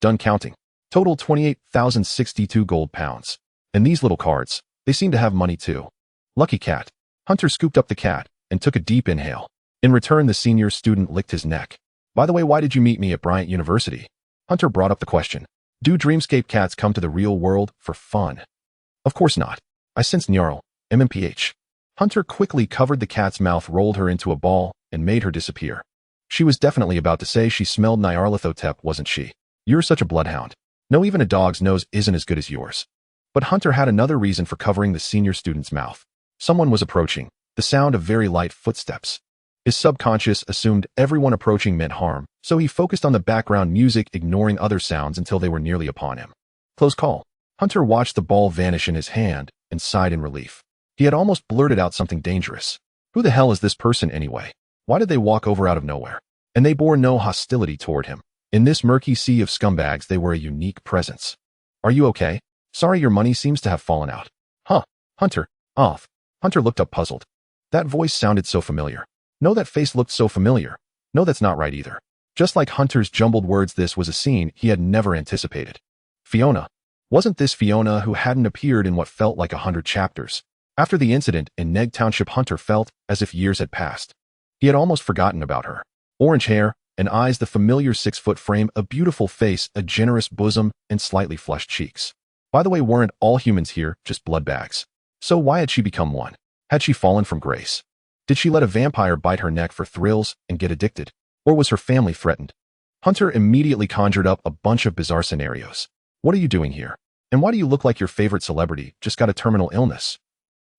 Done counting. Total 28,062 gold pounds. And these little cards, they seem to have money too. Lucky cat. Hunter scooped up the cat and took a deep inhale. In return, the senior student licked his neck. By the way, why did you meet me at Bryant University? Hunter brought up the question. Do dreamscape cats come to the real world for fun? Of course not. I sense Gnarl, MMPH. Hunter quickly covered the cat's mouth, rolled her into a ball, and made her disappear. She was definitely about to say she smelled Nyarlathotep, wasn't she? You're such a bloodhound. No, even a dog's nose isn't as good as yours. But Hunter had another reason for covering the senior student's mouth. Someone was approaching, the sound of very light footsteps. His subconscious assumed everyone approaching meant harm, so he focused on the background music, ignoring other sounds until they were nearly upon him. Close call. Hunter watched the ball vanish in his hand and sighed in relief. He had almost blurted out something dangerous. Who the hell is this person anyway? Why did they walk over out of nowhere? And they bore no hostility toward him. In this murky sea of scumbags, they were a unique presence. Are you okay? Sorry, your money seems to have fallen out. Huh? Hunter? Off. Hunter looked up puzzled. That voice sounded so familiar. No, that face looked so familiar. No, that's not right either. Just like Hunter's jumbled words, this was a scene he had never anticipated. Fiona. Wasn't this Fiona who hadn't appeared in what felt like 100 chapters? After the incident in Neg Township, Hunter felt as if years had passed. He had almost forgotten about her. Orange hair and eyes, the familiar 6-foot frame, a beautiful face, a generous bosom, and slightly flushed cheeks. By the way, weren't all humans here just blood bags? So why had she become one? Had she fallen from grace? Did she let a vampire bite her neck for thrills and get addicted? Or was her family threatened? Hunter immediately conjured up a bunch of bizarre scenarios. What are you doing here? And why do you look like your favorite celebrity just got a terminal illness?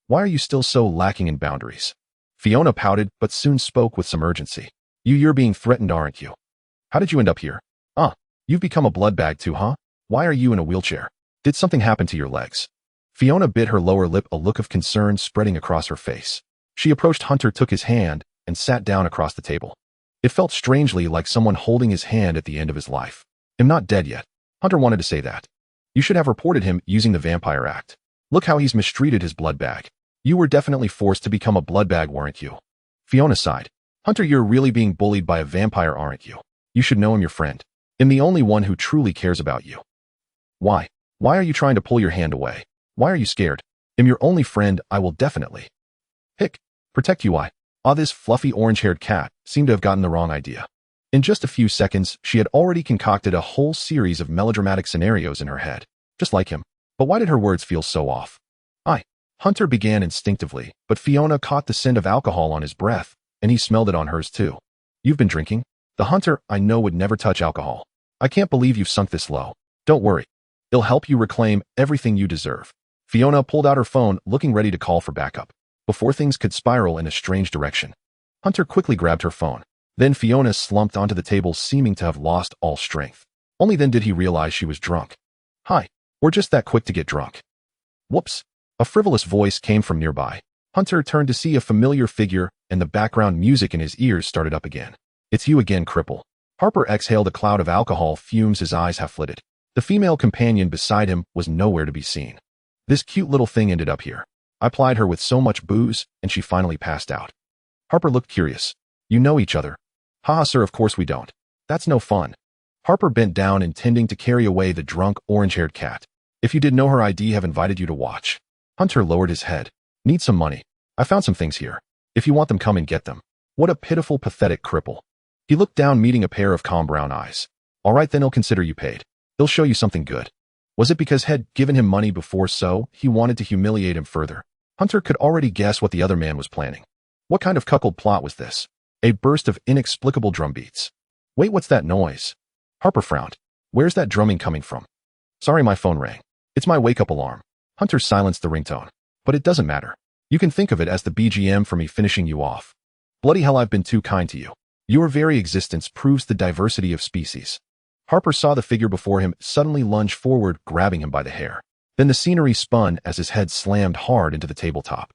Why are you still so lacking in boundaries? Fiona pouted, but soon spoke with some urgency. You're being threatened, aren't you? How did you end up here? You've become a blood bag too, huh? Why are you in a wheelchair? Did something happen to your legs? Fiona bit her lower lip, a look of concern spreading across her face. She approached Hunter, took his hand, and sat down across the table. It felt strangely like someone holding his hand at the end of his life. I'm not dead yet. Hunter wanted to say that. You should have reported him using the Vampire Act. Look how he's mistreated his blood bag. You were definitely forced to become a blood bag, weren't you? Fiona sighed. Hunter, you're really being bullied by a vampire, aren't you? You should know him, your friend. I'm the only one who truly cares about you. Why? Why are you trying to pull your hand away? Why are you scared? I'm your only friend, I will definitely. Protect you, this fluffy orange-haired cat seemed to have gotten the wrong idea. In just a few seconds, she had already concocted a whole series of melodramatic scenarios in her head. Just like him. But why did her words feel so off? Hunter began instinctively, but Fiona caught the scent of alcohol on his breath, and he smelled it on hers too. You've been drinking? The Hunter I know would never touch alcohol. I can't believe you've sunk this low. Don't worry. It'll help you reclaim everything you deserve. Fiona pulled out her phone, looking ready to call for backup, before things could spiral in a strange direction. Hunter quickly grabbed her phone. Then Fiona slumped onto the table, seeming to have lost all strength. Only then did he realize she was drunk. Hi, we're just that quick to get drunk. Whoops. A frivolous voice came from nearby. Hunter turned to see a familiar figure, and the background music in his ears started up again. It's you again, cripple. Harper exhaled a cloud of alcohol fumes, his eyes half flitted. The female companion beside him was nowhere to be seen. This cute little thing ended up here. I plied her with so much booze, and she finally passed out. Harper looked curious. You know each other? Haha, sir, of course we don't. That's no fun. Harper bent down, intending to carry away the drunk, orange-haired cat. If you did know her, I'd have invited you to watch. Hunter lowered his head. Need some money. I found some things here. If you want them, come and get them. What a pitiful, pathetic cripple. He looked down, meeting a pair of calm brown eyes. All right, then he'll consider you paid. He'll show you something good. Was it because had given him money before, so he wanted to humiliate him further? Hunter could already guess what the other man was planning. What kind of cuckold plot was this? A burst of inexplicable drum beats. Wait, what's that noise? Harper frowned. Where's that drumming coming from? Sorry, my phone rang. It's my wake-up alarm. Hunter silenced the ringtone. But it doesn't matter. You can think of it as the BGM for me finishing you off. Bloody hell, I've been too kind to you. Your very existence proves the diversity of species. Harper saw the figure before him suddenly lunge forward, grabbing him by the hair. Then the scenery spun as his head slammed hard into the tabletop.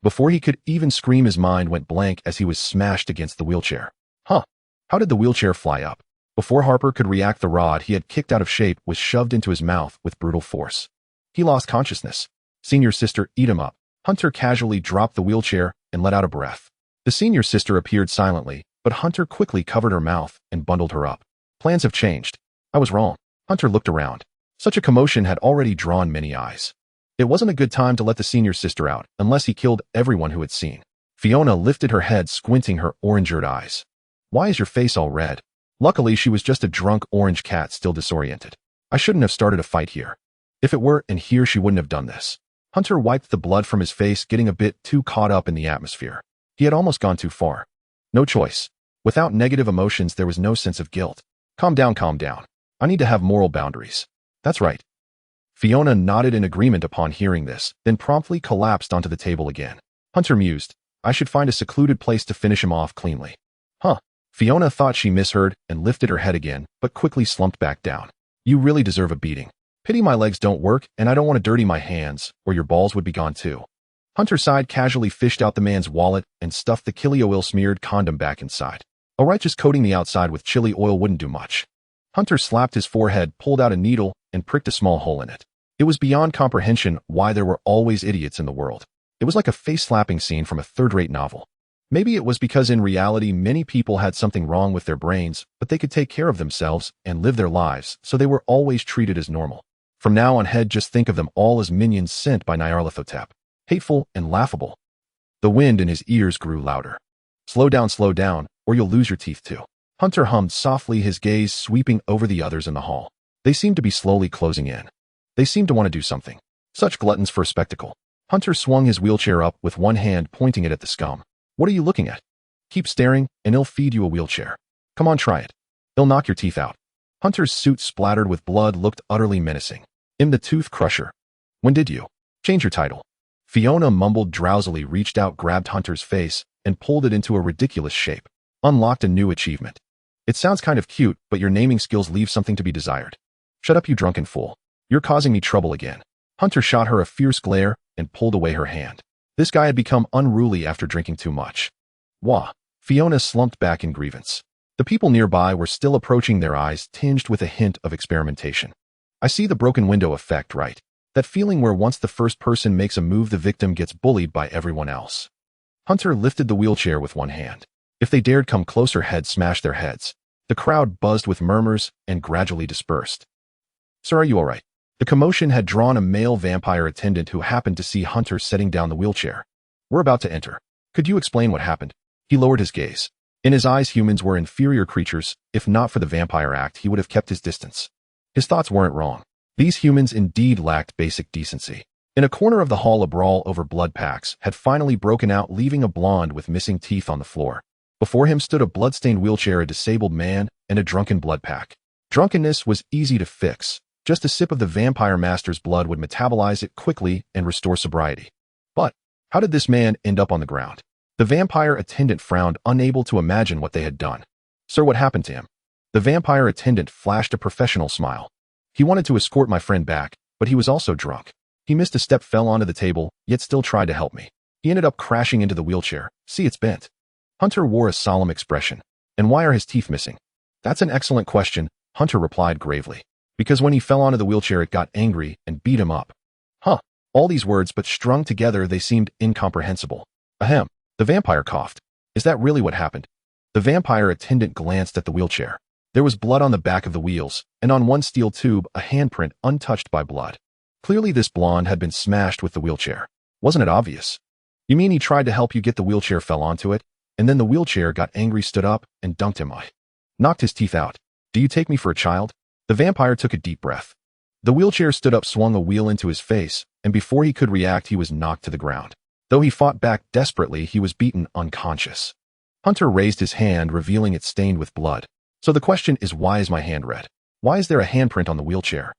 Before he could even scream, his mind went blank as he was smashed against the wheelchair. Huh? How did the wheelchair fly up? Before Harper could react, the rod he had kicked out of shape was shoved into his mouth with brutal force. He lost consciousness. Senior sister, eat him up. Hunter casually dropped the wheelchair and let out a breath. The senior sister appeared silently, but Hunter quickly covered her mouth and bundled her up. Plans have changed. I was wrong. Hunter looked around. Such a commotion had already drawn many eyes. It wasn't a good time to let the senior sister out unless he killed everyone who had seen. Fiona lifted her head, squinting her orange-eyed eyes. Why is your face all red? Luckily, she was just a drunk orange cat still disoriented. I shouldn't have started a fight here. If it were in here, she wouldn't have done this. Hunter wiped the blood from his face, getting a bit too caught up in the atmosphere. He had almost gone too far. No choice. Without negative emotions, there was no sense of guilt. Calm down, calm down. I need to have moral boundaries. That's right. Fiona nodded in agreement upon hearing this, then promptly collapsed onto the table again. Hunter mused, I should find a secluded place to finish him off cleanly. Huh. Fiona thought she misheard and lifted her head again, but quickly slumped back down. You really deserve a beating. Pity my legs don't work, and I don't want to dirty my hands, or your balls would be gone too. Hunter sighed, casually fished out the man's wallet and stuffed the chili oil-smeared condom back inside. Alright, just coating the outside with chili oil wouldn't do much. Hunter slapped his forehead, pulled out a needle, and pricked a small hole in it. It was beyond comprehension why there were always idiots in the world. It was like a face-slapping scene from a third-rate novel. Maybe it was because in reality many people had something wrong with their brains, but they could take care of themselves and live their lives, so they were always treated as normal. From now on, head, just think of them all as minions sent by Nyarlathotep. Hateful and laughable. The wind in his ears grew louder. Slow down, or you'll lose your teeth too. Hunter hummed softly, his gaze sweeping over the others in the hall. They seemed to be slowly closing in. They seemed to want to do something. Such gluttons for a spectacle. Hunter swung his wheelchair up with one hand, pointing it at the scum. What are you looking at? Keep staring, and he'll feed you a wheelchair. Come on, try it. He'll knock your teeth out. Hunter's suit, splattered with blood, looked utterly menacing. I'm the Tooth Crusher. When did you change your title? Fiona mumbled drowsily, reached out, grabbed Hunter's face, and pulled it into a ridiculous shape. Unlocked a new achievement. It sounds kind of cute, but your naming skills leave something to be desired. Shut up, you drunken fool. You're causing me trouble again. Hunter shot her a fierce glare and pulled away her hand. This guy had become unruly after drinking too much. Wah. Fiona slumped back in grievance. The people nearby were still approaching, their eyes tinged with a hint of experimentation. I see the broken window effect, right? That feeling where once the first person makes a move, the victim gets bullied by everyone else. Hunter lifted the wheelchair with one hand. If they dared come closer, head smash their heads. The crowd buzzed with murmurs and gradually dispersed. Sir, are you all right? The commotion had drawn a male vampire attendant who happened to see Hunter setting down the wheelchair. We're about to enter. Could you explain what happened? He lowered his gaze. In his eyes, humans were inferior creatures. If not for the Vampire Act, he would have kept his distance. His thoughts weren't wrong. These humans indeed lacked basic decency. In a corner of the hall, a brawl over blood packs had finally broken out, leaving a blonde with missing teeth on the floor. Before him stood a blood-stained wheelchair, a disabled man, and a drunken blood pack. Drunkenness was easy to fix. Just a sip of the vampire master's blood would metabolize it quickly and restore sobriety. But how did this man end up on the ground? The vampire attendant frowned, unable to imagine what they had done. Sir, what happened to him? The vampire attendant flashed a professional smile. He wanted to escort my friend back, but he was also drunk. He missed a step, fell onto the table, yet still tried to help me. He ended up crashing into the wheelchair. See, it's bent. Hunter wore a solemn expression. And why are his teeth missing? That's an excellent question, Hunter replied gravely. Because when he fell onto the wheelchair, it got angry and beat him up. Huh. All these words, but strung together, they seemed incomprehensible. Ahem. The vampire coughed. Is that really what happened? The vampire attendant glanced at the wheelchair. There was blood on the back of the wheels, and on one steel tube, a handprint untouched by blood. Clearly this blonde had been smashed with the wheelchair. Wasn't it obvious? You mean he tried to help you get the wheelchair, fell onto it, and then the wheelchair got angry, stood up, and dunked him. I knocked his teeth out. Do you take me for a child? The vampire took a deep breath. The wheelchair stood up, swung a wheel into his face, and before he could react, he was knocked to the ground. Though he fought back desperately, he was beaten unconscious. Hunter raised his hand, revealing it stained with blood. So the question is, why is my hand red? Why is there a handprint on the wheelchair?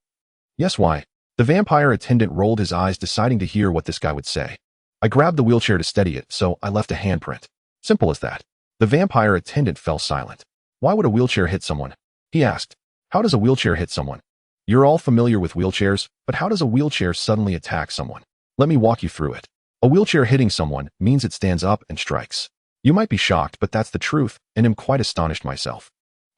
Yes, why? The vampire attendant rolled his eyes, deciding to hear what this guy would say. I grabbed the wheelchair to steady it, so I left a handprint. Simple as that. The vampire attendant fell silent. Why would a wheelchair hit someone? He asked. How does a wheelchair hit someone? You're all familiar with wheelchairs, but how does a wheelchair suddenly attack someone? Let me walk you through it. A wheelchair hitting someone means it stands up and strikes. You might be shocked, but that's the truth, and I'm quite astonished myself.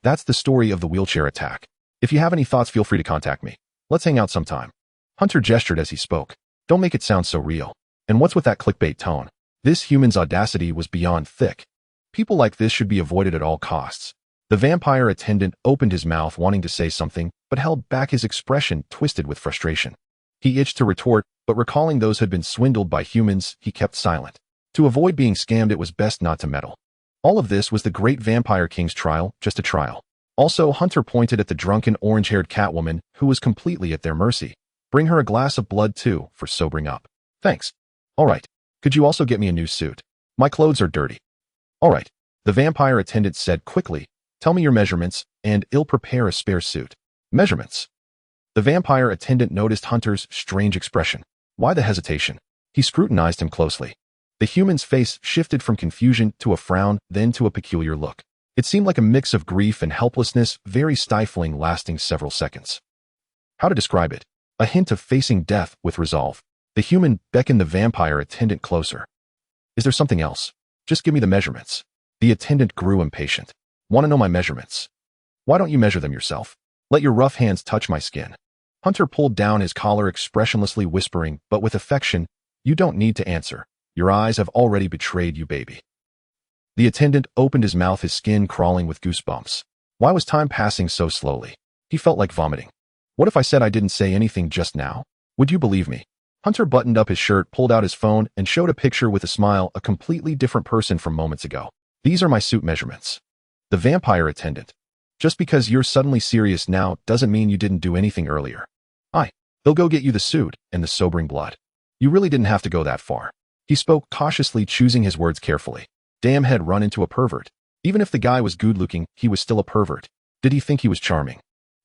That's the story of the wheelchair attack. If you have any thoughts, feel free to contact me. Let's hang out sometime. Hunter gestured as he spoke. Don't make it sound so real. And what's with that clickbait tone? This human's audacity was beyond thick. People like this should be avoided at all costs. The vampire attendant opened his mouth wanting to say something, but held back, his expression twisted with frustration. He itched to retort, but recalling those who had been swindled by humans, he kept silent. To avoid being scammed, it was best not to meddle. All of this was the great Vampire King's trial, just a trial. Also, Hunter pointed at the drunken orange-haired Catwoman, who was completely at their mercy. Bring her a glass of blood too, for sobering up. Thanks. All right. Could you also get me a new suit? My clothes are dirty. All right. The vampire attendant said quickly. Tell me your measurements, and I'll prepare a spare suit. Measurements. The vampire attendant noticed Hunter's strange expression. Why the hesitation? He scrutinized him closely. The human's face shifted from confusion to a frown, then to a peculiar look. It seemed like a mix of grief and helplessness, very stifling, lasting several seconds. How to describe it? A hint of facing death with resolve. The human beckoned the vampire attendant closer. Is there something else? Just give me the measurements. The attendant grew impatient. Want to know my measurements? Why don't you measure them yourself? Let your rough hands touch my skin. Hunter pulled down his collar, expressionlessly whispering, but with affection, you don't need to answer. Your eyes have already betrayed you, baby. The attendant opened his mouth, his skin crawling with goosebumps. Why was time passing so slowly? He felt like vomiting. What if I said I didn't say anything just now? Would you believe me? Hunter buttoned up his shirt, pulled out his phone, and showed a picture with a smile, a completely different person from moments ago. These are my suit measurements. The vampire attendant. Just because you're suddenly serious now doesn't mean you didn't do anything earlier. They'll go get you the suit and the sobering blood. You really didn't have to go that far. He spoke cautiously, choosing his words carefully. Damn, had run into a pervert. Even if the guy was good-looking, he was still a pervert. Did he think he was charming?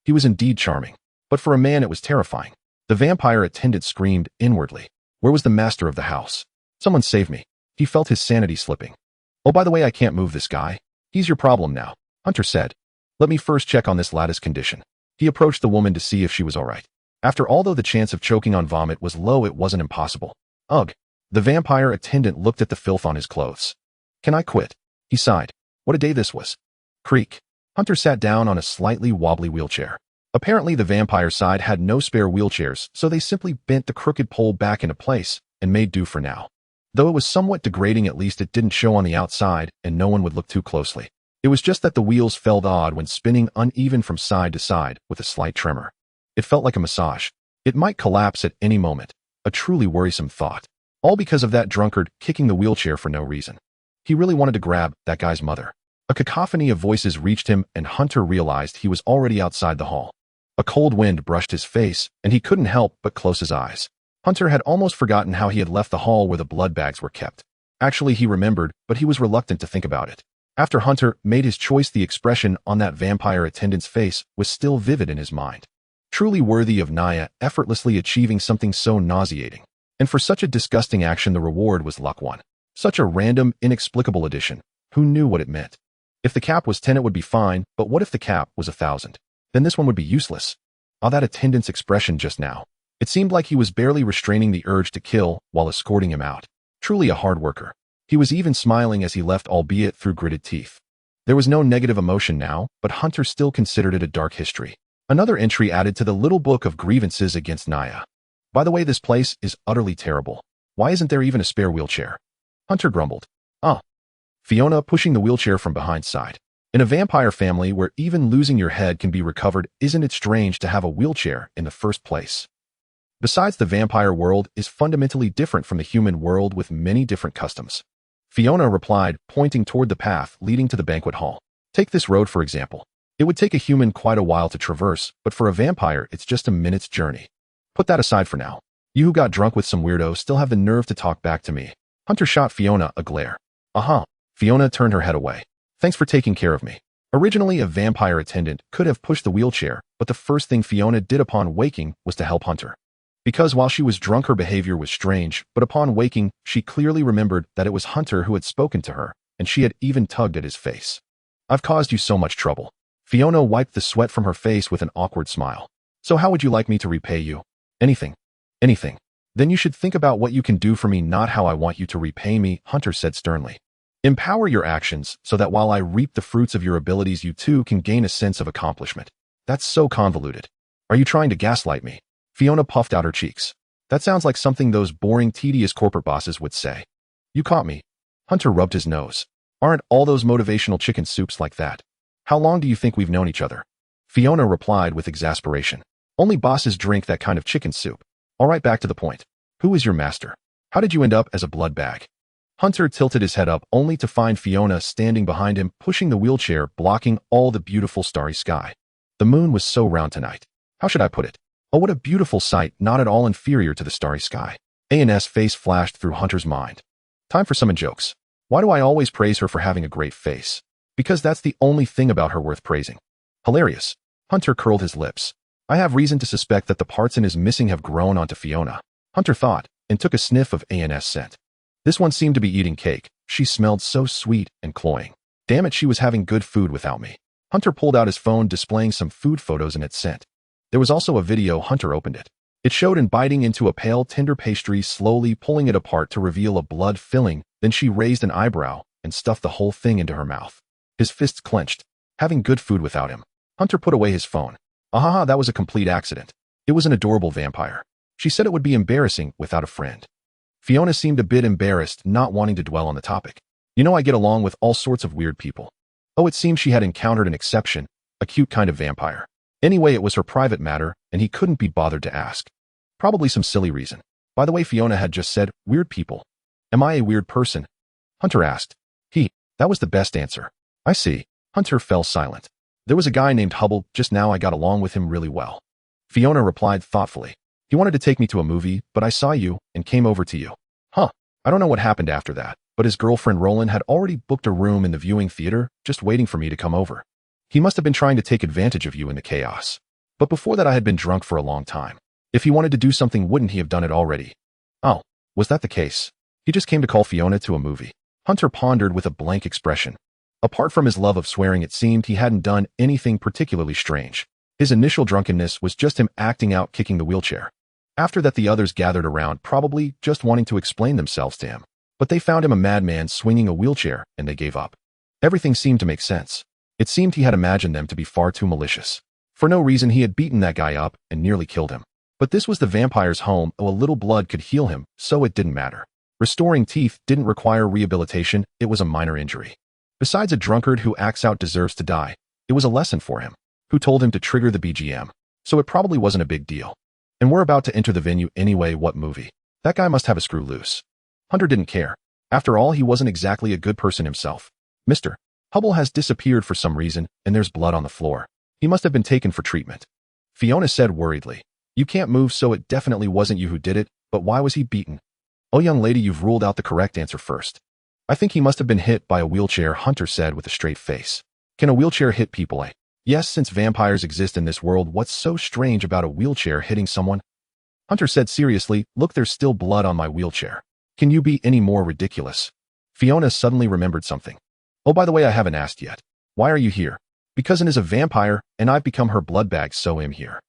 He was indeed charming. But for a man, it was terrifying. The vampire attendant screamed inwardly. Where was the master of the house? Someone save me. He felt his sanity slipping. Oh, by the way, I can't move this guy. He's your problem now, Hunter said. Let me first check on this lattice condition. He approached the woman to see if she was all right. After all, though the chance of choking on vomit was low, it wasn't impossible. Ugh. The vampire attendant looked at the filth on his clothes. Can I quit? He sighed. What a day this was. Creak. Hunter sat down on a slightly wobbly wheelchair. Apparently the vampire side had no spare wheelchairs, so they simply bent the crooked pole back into place and made do for now. Though it was somewhat degrading, at least it didn't show on the outside and no one would look too closely. It was just that the wheels felt odd when spinning, uneven from side to side with a slight tremor. It felt like a massage. It might collapse at any moment. A truly worrisome thought. All because of that drunkard kicking the wheelchair for no reason. He really wanted to grab that guy's mother. A cacophony of voices reached him, and Hunter realized he was already outside the hall. A cold wind brushed his face, and he couldn't help but close his eyes. Hunter had almost forgotten how he had left the hall where the blood bags were kept. Actually, he remembered, but he was reluctant to think about it. After Hunter made his choice, the expression on that vampire attendant's face was still vivid in his mind. Truly worthy of Naya, effortlessly achieving something so nauseating. And for such a disgusting action, the reward was luck one. Such a random, inexplicable addition. Who knew what it meant? If the cap was 10, it would be fine, but what if the cap was 1,000? Then this one would be useless. Ah, that attendant's expression just now. It seemed like he was barely restraining the urge to kill while escorting him out. Truly a hard worker. He was even smiling as he left, albeit through gritted teeth. There was no negative emotion now, but Hunter still considered it a dark history. Another entry added to the little book of grievances against Naya. By the way, this place is utterly terrible. Why isn't there even a spare wheelchair? Hunter grumbled. Fiona pushing the wheelchair from behind side. In a vampire family where even losing your head can be recovered, isn't it strange to have a wheelchair in the first place? Besides, the vampire world is fundamentally different from the human world with many different customs. Fiona replied, pointing toward the path leading to the banquet hall. Take this road, for example. It would take a human quite a while to traverse, but for a vampire, it's just a minute's journey. Put that aside for now. You who got drunk with some weirdo still have the nerve to talk back to me. Hunter shot Fiona a glare. Fiona turned her head away. Thanks for taking care of me. Originally, a vampire attendant could have pushed the wheelchair, but the first thing Fiona did upon waking was to help Hunter. Because while she was drunk, her behavior was strange, but upon waking, she clearly remembered that it was Hunter who had spoken to her, and she had even tugged at his face. I've caused you so much trouble. Fiona wiped the sweat from her face with an awkward smile. So how would you like me to repay you? Anything. Anything. Then you should think about what you can do for me, not how I want you to repay me, Hunter said sternly. Empower your actions so that while I reap the fruits of your abilities, you too can gain a sense of accomplishment. That's so convoluted. Are you trying to gaslight me? Fiona puffed out her cheeks. That sounds like something those boring, tedious corporate bosses would say. You caught me. Hunter rubbed his nose. Aren't all those motivational chicken soups like that? How long do you think we've known each other? Fiona replied with exasperation. Only bosses drink that kind of chicken soup. All right, back to the point. Who is your master? How did you end up as a blood bag? Hunter tilted his head up only to find Fiona standing behind him, pushing the wheelchair, blocking all the beautiful starry sky. The moon was so round tonight. How should I put it? Oh, what a beautiful sight, not at all inferior to the starry sky. A&S face flashed through Hunter's mind. Time for some jokes. Why do I always praise her for having a great face? Because that's the only thing about her worth praising. Hilarious. Hunter curled his lips. I have reason to suspect that the parts in his missing have grown onto Fiona. Hunter thought, and took a sniff of A&S scent. This one seemed to be eating cake. She smelled so sweet and cloying. Damn it, she was having good food without me. Hunter pulled out his phone, displaying some food photos in its scent. There was also a video. Hunter opened it. It showed him biting into a pale, tender pastry, slowly pulling it apart to reveal a blood filling. Then she raised an eyebrow and stuffed the whole thing into her mouth. His fists clenched. Having good food without him. Hunter put away his phone. Ahaha, that was a complete accident. It was an adorable vampire. She said it would be embarrassing without a friend. Fiona seemed a bit embarrassed, not wanting to dwell on the topic. You know, I get along with all sorts of weird people. Oh, it seemed she had encountered an exception, a cute kind of vampire. Anyway, it was her private matter, and he couldn't be bothered to ask. Probably some silly reason. By the way, Fiona had just said, weird people. Am I a weird person? Hunter asked. That was the best answer. I see. Hunter fell silent. There was a guy named Hubble, just now I got along with him really well. Fiona replied thoughtfully. He wanted to take me to a movie, but I saw you and came over to you. Huh. I don't know what happened after that, but his girlfriend Roland had already booked a room in the viewing theater, just waiting for me to come over. He must have been trying to take advantage of you in the chaos. But before that I had been drunk for a long time. If he wanted to do something, wouldn't he have done it already? Oh, was that the case? He just came to call Fiona to a movie. Hunter pondered with a blank expression. Apart from his love of swearing, it seemed he hadn't done anything particularly strange. His initial drunkenness was just him acting out, kicking the wheelchair. After that, the others gathered around, probably just wanting to explain themselves to him. But they found him a madman swinging a wheelchair, and they gave up. Everything seemed to make sense. It seemed he had imagined them to be far too malicious. For no reason, he had beaten that guy up and nearly killed him. But this was the vampire's home, a little blood could heal him, so it didn't matter. Restoring teeth didn't require rehabilitation, it was a minor injury. Besides, a drunkard who acts out deserves to die. It was a lesson for him. Who told him to trigger the BGM? So it probably wasn't a big deal. And we're about to enter the venue anyway. What movie? That guy must have a screw loose. Hunter didn't care. After all, he wasn't exactly a good person himself. Mr. Hubble has disappeared for some reason, and there's blood on the floor. He must have been taken for treatment. Fiona said worriedly. You can't move, so it definitely wasn't you who did it, but why was he beaten? Oh, young lady, you've ruled out the correct answer first. I think he must have been hit by a wheelchair, Hunter said with a straight face. Can a wheelchair hit people? Yes, since vampires exist in this world, what's so strange about a wheelchair hitting someone? Hunter said seriously, look, there's still blood on my wheelchair. Can you be any more ridiculous? Fiona suddenly remembered something. Oh, by the way, I haven't asked yet. Why are you here? Because Anne is a vampire, and I've become her blood bag, so I'm here.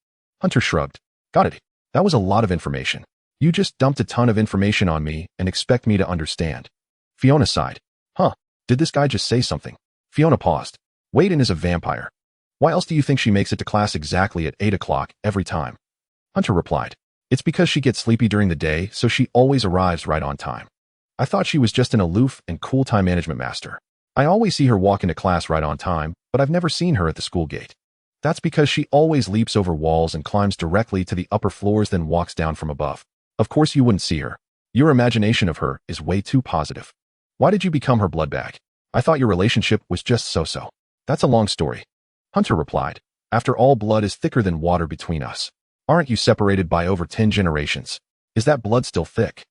Hunter shrugged. Got it. That was a lot of information. You just dumped a ton of information on me and expect me to understand. Fiona sighed. Huh, did this guy just say something? Fiona paused. Wait, Anne is a vampire. Why else do you think she makes it to class exactly at 8 o'clock every time? Hunter replied. It's because she gets sleepy during the day, so she always arrives right on time. I thought she was just an aloof and cool time management master. I always see her walk into class right on time, but I've never seen her at the school gate. That's because she always leaps over walls and climbs directly to the upper floors, then walks down from above. Of course you wouldn't see her. Your imagination of her is way too positive. Why did you become her blood bag? I thought your relationship was just so-so. That's a long story. Hunter replied. After all, blood is thicker than water between us. Aren't you separated by over 10 generations? Is that blood still thick?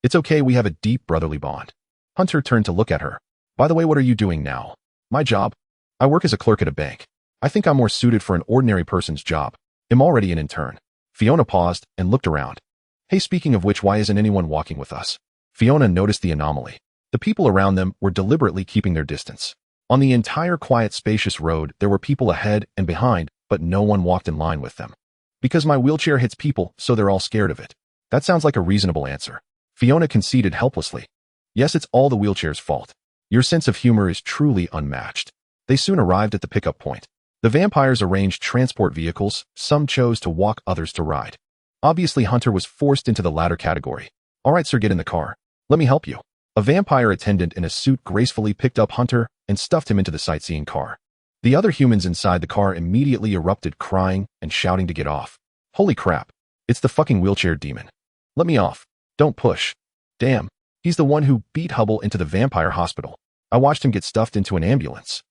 It's okay, we have a deep brotherly bond. Hunter turned to look at her. By the way, what are you doing now? My job? I work as a clerk at a bank. I think I'm more suited for an ordinary person's job. I'm already an intern. Fiona paused and looked around. Hey, speaking of which, why isn't anyone walking with us? Fiona noticed the anomaly. The people around them were deliberately keeping their distance. On the entire quiet, spacious road, there were people ahead and behind, but no one walked in line with them. Because my wheelchair hits people, so they're all scared of it. That sounds like a reasonable answer. Fiona conceded helplessly. Yes, it's all the wheelchair's fault. Your sense of humor is truly unmatched. They soon arrived at the pickup point. The vampires arranged transport vehicles, some chose to walk, others to ride. Obviously, Hunter was forced into the latter category. All right, sir, get in the car. Let me help you. A vampire attendant in a suit gracefully picked up Hunter and stuffed him into the sightseeing car. The other humans inside the car immediately erupted, crying and shouting to get off. Holy crap. It's the fucking wheelchair demon. Let me off. Don't push. Damn. He's the one who beat Hubble into the vampire hospital. I watched him get stuffed into an ambulance.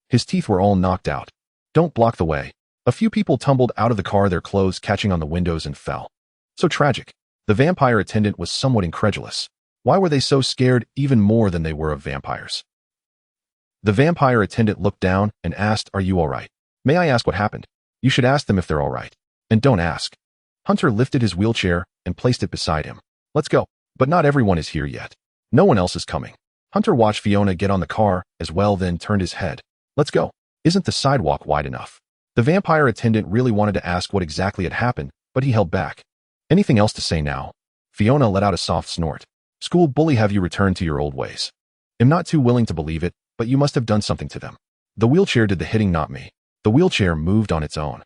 His teeth were all knocked out. Don't block the way. A few people tumbled out of the car, their clothes catching on the windows, and fell. So tragic. The vampire attendant was somewhat incredulous. Why were they so scared, even more than they were of vampires? The vampire attendant looked down and asked, "Are you all right?" "May I ask what happened?" "You should ask them if they're all right. And don't ask." Hunter lifted his wheelchair and placed it beside him. "Let's go." But not everyone is here yet. No one else is coming. Hunter watched Fiona get on the car as well, then turned his head. "Let's go. Isn't the sidewalk wide enough?" The vampire attendant really wanted to ask what exactly had happened, but he held back. "Anything else to say now?" Fiona let out a soft snort. "School bully, have you returned to your old ways?" "I'm not too willing to believe it, but you must have done something to them." "The wheelchair did the hitting, not me." "The wheelchair moved on its own."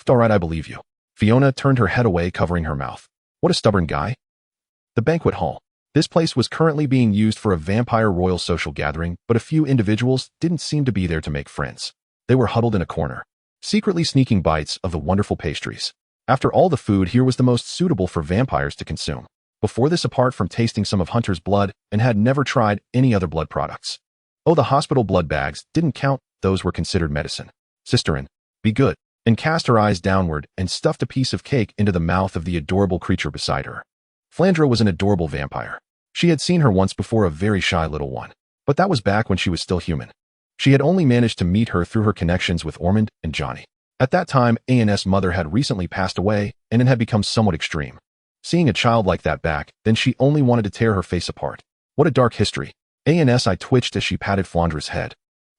"All right, I believe you." Fiona turned her head away, covering her mouth. What a stubborn guy. The banquet hall. This place was currently being used for a vampire royal social gathering, but a few individuals didn't seem to be there to make friends. They were huddled in a corner, secretly sneaking bites of the wonderful pastries. After all, the food here was the most suitable for vampires to consume. Before this, apart from tasting some of Hunter's blood, and had never tried any other blood products. Oh, the hospital blood bags didn't count, those were considered medicine. "Sisterin, be good," and cast her eyes downward and stuffed a piece of cake into the mouth of the adorable creature beside her. Flandra was an adorable vampire. She had seen her once before, a very shy little one. But that was back when she was still human. She had only managed to meet her through her connections with Ormond and Johnny. At that time, An's mother had recently passed away, and it had become somewhat extreme. Seeing a child like that back, then she only wanted to tear her face apart. What a dark history. I twitched as she patted Flandra's head.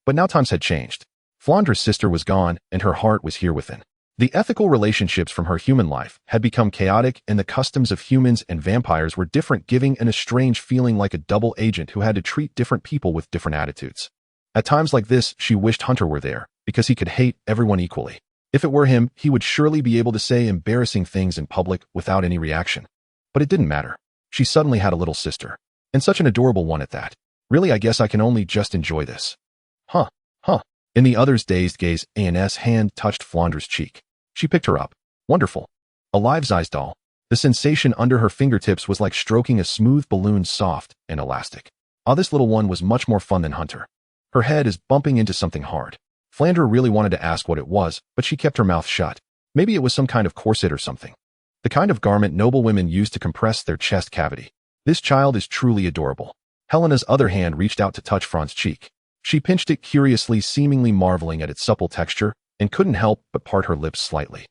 But now times had changed. Flandra's sister was gone, and her heart was here within. The ethical relationships from her human life had become chaotic, and the customs of humans and vampires were different, giving an strange feeling like a double agent who had to treat different people with different attitudes. At times like this, she wished Hunter were there, because he could hate everyone equally. If it were him, he would surely be able to say embarrassing things in public without any reaction. But it didn't matter. She suddenly had a little sister. And such an adorable one at that. Really, I guess I can only just enjoy this. Huh. In the other's dazed gaze, An's hand touched Flandra's cheek. She picked her up. Wonderful. A life-size doll. The sensation under her fingertips was like stroking a smooth balloon, soft and elastic. Ah, this little one was much more fun than Hunter. Her head is bumping into something hard. Flandra really wanted to ask what it was, but she kept her mouth shut. Maybe it was some kind of corset or something. The kind of garment noble women use to compress their chest cavity. This child is truly adorable. Helena's other hand reached out to touch Fran's cheek. She pinched it curiously, seemingly marveling at its supple texture, and couldn't help but part her lips slightly.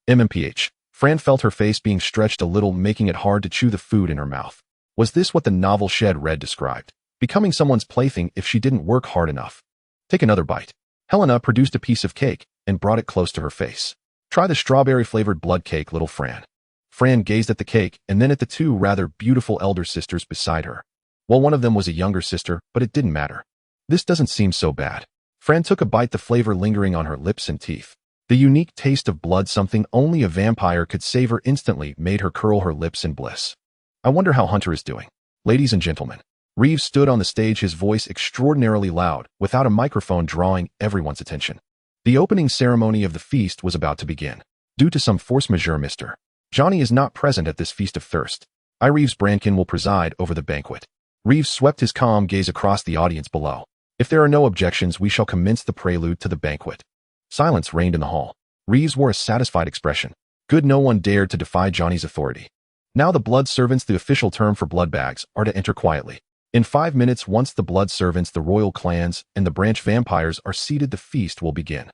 MMPH. Fran felt her face being stretched a little, making it hard to chew the food in her mouth. Was this what the novel Shed Red described? Becoming someone's plaything if she didn't work hard enough. Take another bite. Helena produced a piece of cake and brought it close to her face. Try the strawberry-flavored blood cake, little Fran. Fran gazed at the cake and then at the two rather beautiful elder sisters beside her. Well, one of them was a younger sister, but it didn't matter. This doesn't seem so bad. Fran took a bite, the flavor lingering on her lips and teeth. The unique taste of blood, something only a vampire could savor instantly, made her curl her lips in bliss. I wonder how Hunter is doing. Ladies and gentlemen. Reeves stood on the stage, his voice extraordinarily loud, without a microphone, drawing everyone's attention. The opening ceremony of the feast was about to begin. Due to some force majeure, Mr. Johnny is not present at this feast of thirst. Reeves Brankin will preside over the banquet. Reeves swept his calm gaze across the audience below. If there are no objections, we shall commence the prelude to the banquet. Silence reigned in the hall. Reeves wore a satisfied expression. Good, no one dared to defy Johnny's authority. Now the blood servants, the official term for blood bags, are to enter quietly. In 5 minutes, once the blood servants, the royal clans, and the branch vampires are seated, the feast will begin.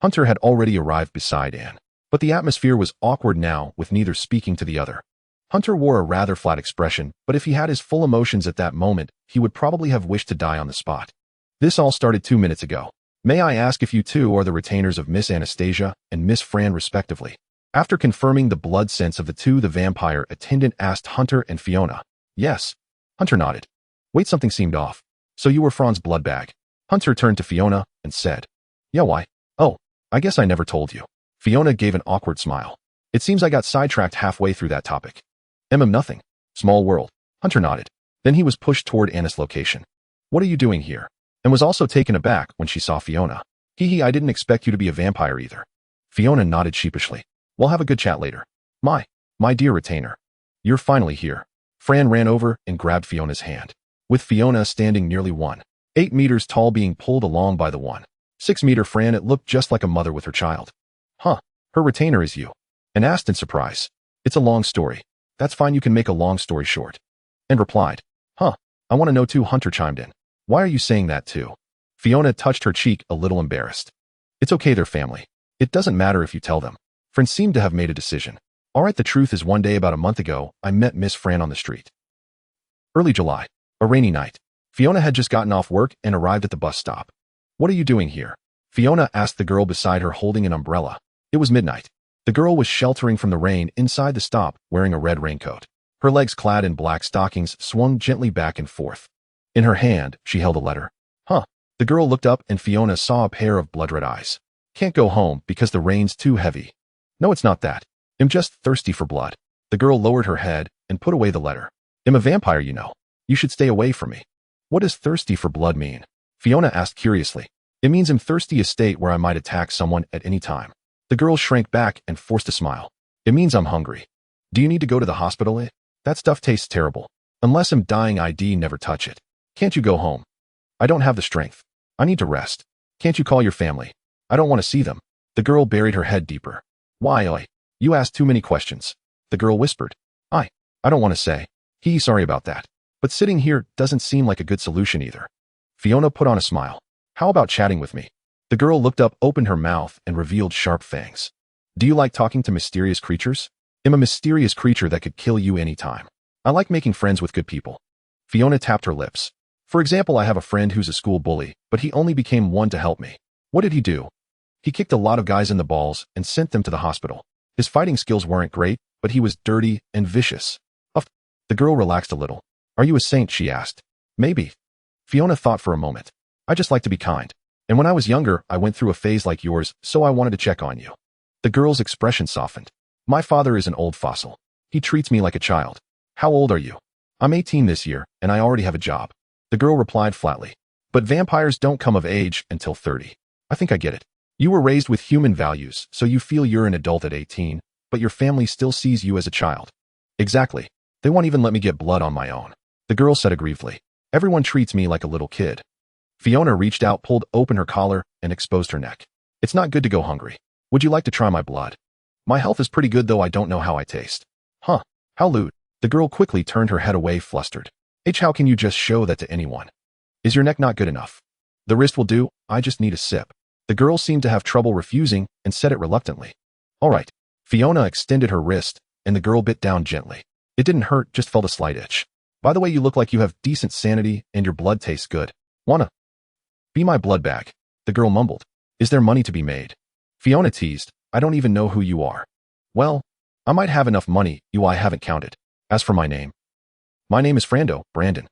Hunter had already arrived beside Anne, but the atmosphere was awkward now, with neither speaking to the other. Hunter wore a rather flat expression, but if he had his full emotions at that moment, he would probably have wished to die on the spot. This all started 2 minutes ago. May I ask if you two are the retainers of Miss Anastasia and Miss Fran respectively? After confirming the blood sense of the two, the vampire attendant asked Hunter and Fiona. Yes. Hunter nodded. Wait, something seemed off. So you were Fran's blood bag? Hunter turned to Fiona and said, Yeah, why? Oh, I guess I never told you. Fiona gave an awkward smile. It seems I got sidetracked halfway through that topic. Nothing. Small world. Hunter nodded. Then he was pushed toward Anna's location. What are you doing here? And was also taken aback when she saw Fiona. I didn't expect you to be a vampire either. Fiona nodded sheepishly. We'll have a good chat later. My dear retainer. You're finally here. Fran ran over and grabbed Fiona's hand. With Fiona standing nearly 1.8 meters tall being pulled along by the 1.6 meter Fran, it looked just like a mother with her child. Huh, her retainer is you? And asked in surprise. It's a long story. That's fine, you can make a long story short. And replied. Huh, I want to know too. Hunter chimed in. Why are you saying that too? Fiona touched her cheek, a little embarrassed. It's okay, they're family. It doesn't matter if you tell them. Fran seemed to have made a decision. Alright, the truth is one day about a month ago, I met Miss Fran on the street. Early July. A rainy night. Fiona had just gotten off work and arrived at the bus stop. What are you doing here? Fiona asked the girl beside her holding an umbrella. It was midnight. The girl was sheltering from the rain inside the stop, wearing a red raincoat. Her legs clad in black stockings swung gently back and forth. In her hand, she held a letter. Huh. The girl looked up and Fiona saw a pair of blood-red eyes. Can't go home because the rain's too heavy. No, it's not that. I'm just thirsty for blood. The girl lowered her head and put away the letter. I'm a vampire, you know. You should stay away from me. What does thirsty for blood mean? Fiona asked curiously. It means I'm thirsty, a state where I might attack someone at any time. The girl shrank back and forced a smile. It means I'm hungry. Do you need to go to the hospital? That stuff tastes terrible. Unless I'm dying, ID never touch it. Can't you go home? I don't have the strength. I need to rest. Can't you call your family? I don't want to see them. The girl buried her head deeper. Why? You asked too many questions. The girl whispered. I don't want to say. Sorry about that. But sitting here doesn't seem like a good solution either. Fiona put on a smile. How about chatting with me? The girl looked up, opened her mouth, and revealed sharp fangs. Do you like talking to mysterious creatures? I'm a mysterious creature that could kill you anytime. I like making friends with good people. Fiona tapped her lips. For example, I have a friend who's a school bully, but he only became one to help me. What did he do? He kicked a lot of guys in the balls and sent them to the hospital. His fighting skills weren't great, but he was dirty and vicious. The girl relaxed a little. Are you a saint? She asked. Maybe. Fiona thought for a moment. I just like to be kind. And when I was younger, I went through a phase like yours, so I wanted to check on you. The girl's expression softened. My father is an old fossil. He treats me like a child. How old are you? I'm 18 this year, and I already have a job. The girl replied flatly. But vampires don't come of age until 30. I think I get it. You were raised with human values, so you feel you're an adult at 18, but your family still sees you as a child. Exactly. They won't even let me get blood on my own. The girl said aggrievedly. Everyone treats me like a little kid. Fiona reached out, pulled open her collar, and exposed her neck. It's not good to go hungry. Would you like to try my blood? My health is pretty good, though I don't know how I taste. Huh. How lewd. The girl quickly turned her head away, flustered. How can you just show that to anyone? Is your neck not good enough? The wrist will do, I just need a sip. The girl seemed to have trouble refusing and said it reluctantly. All right. Fiona extended her wrist, and the girl bit down gently. It didn't hurt, just felt a slight itch. By the way, you look like you have decent sanity and your blood tastes good. Wanna be my blood bag? The girl mumbled. Is there money to be made? Fiona teased. I don't even know who you are. Well, I might have enough money, I haven't counted. As for my name is Brandon.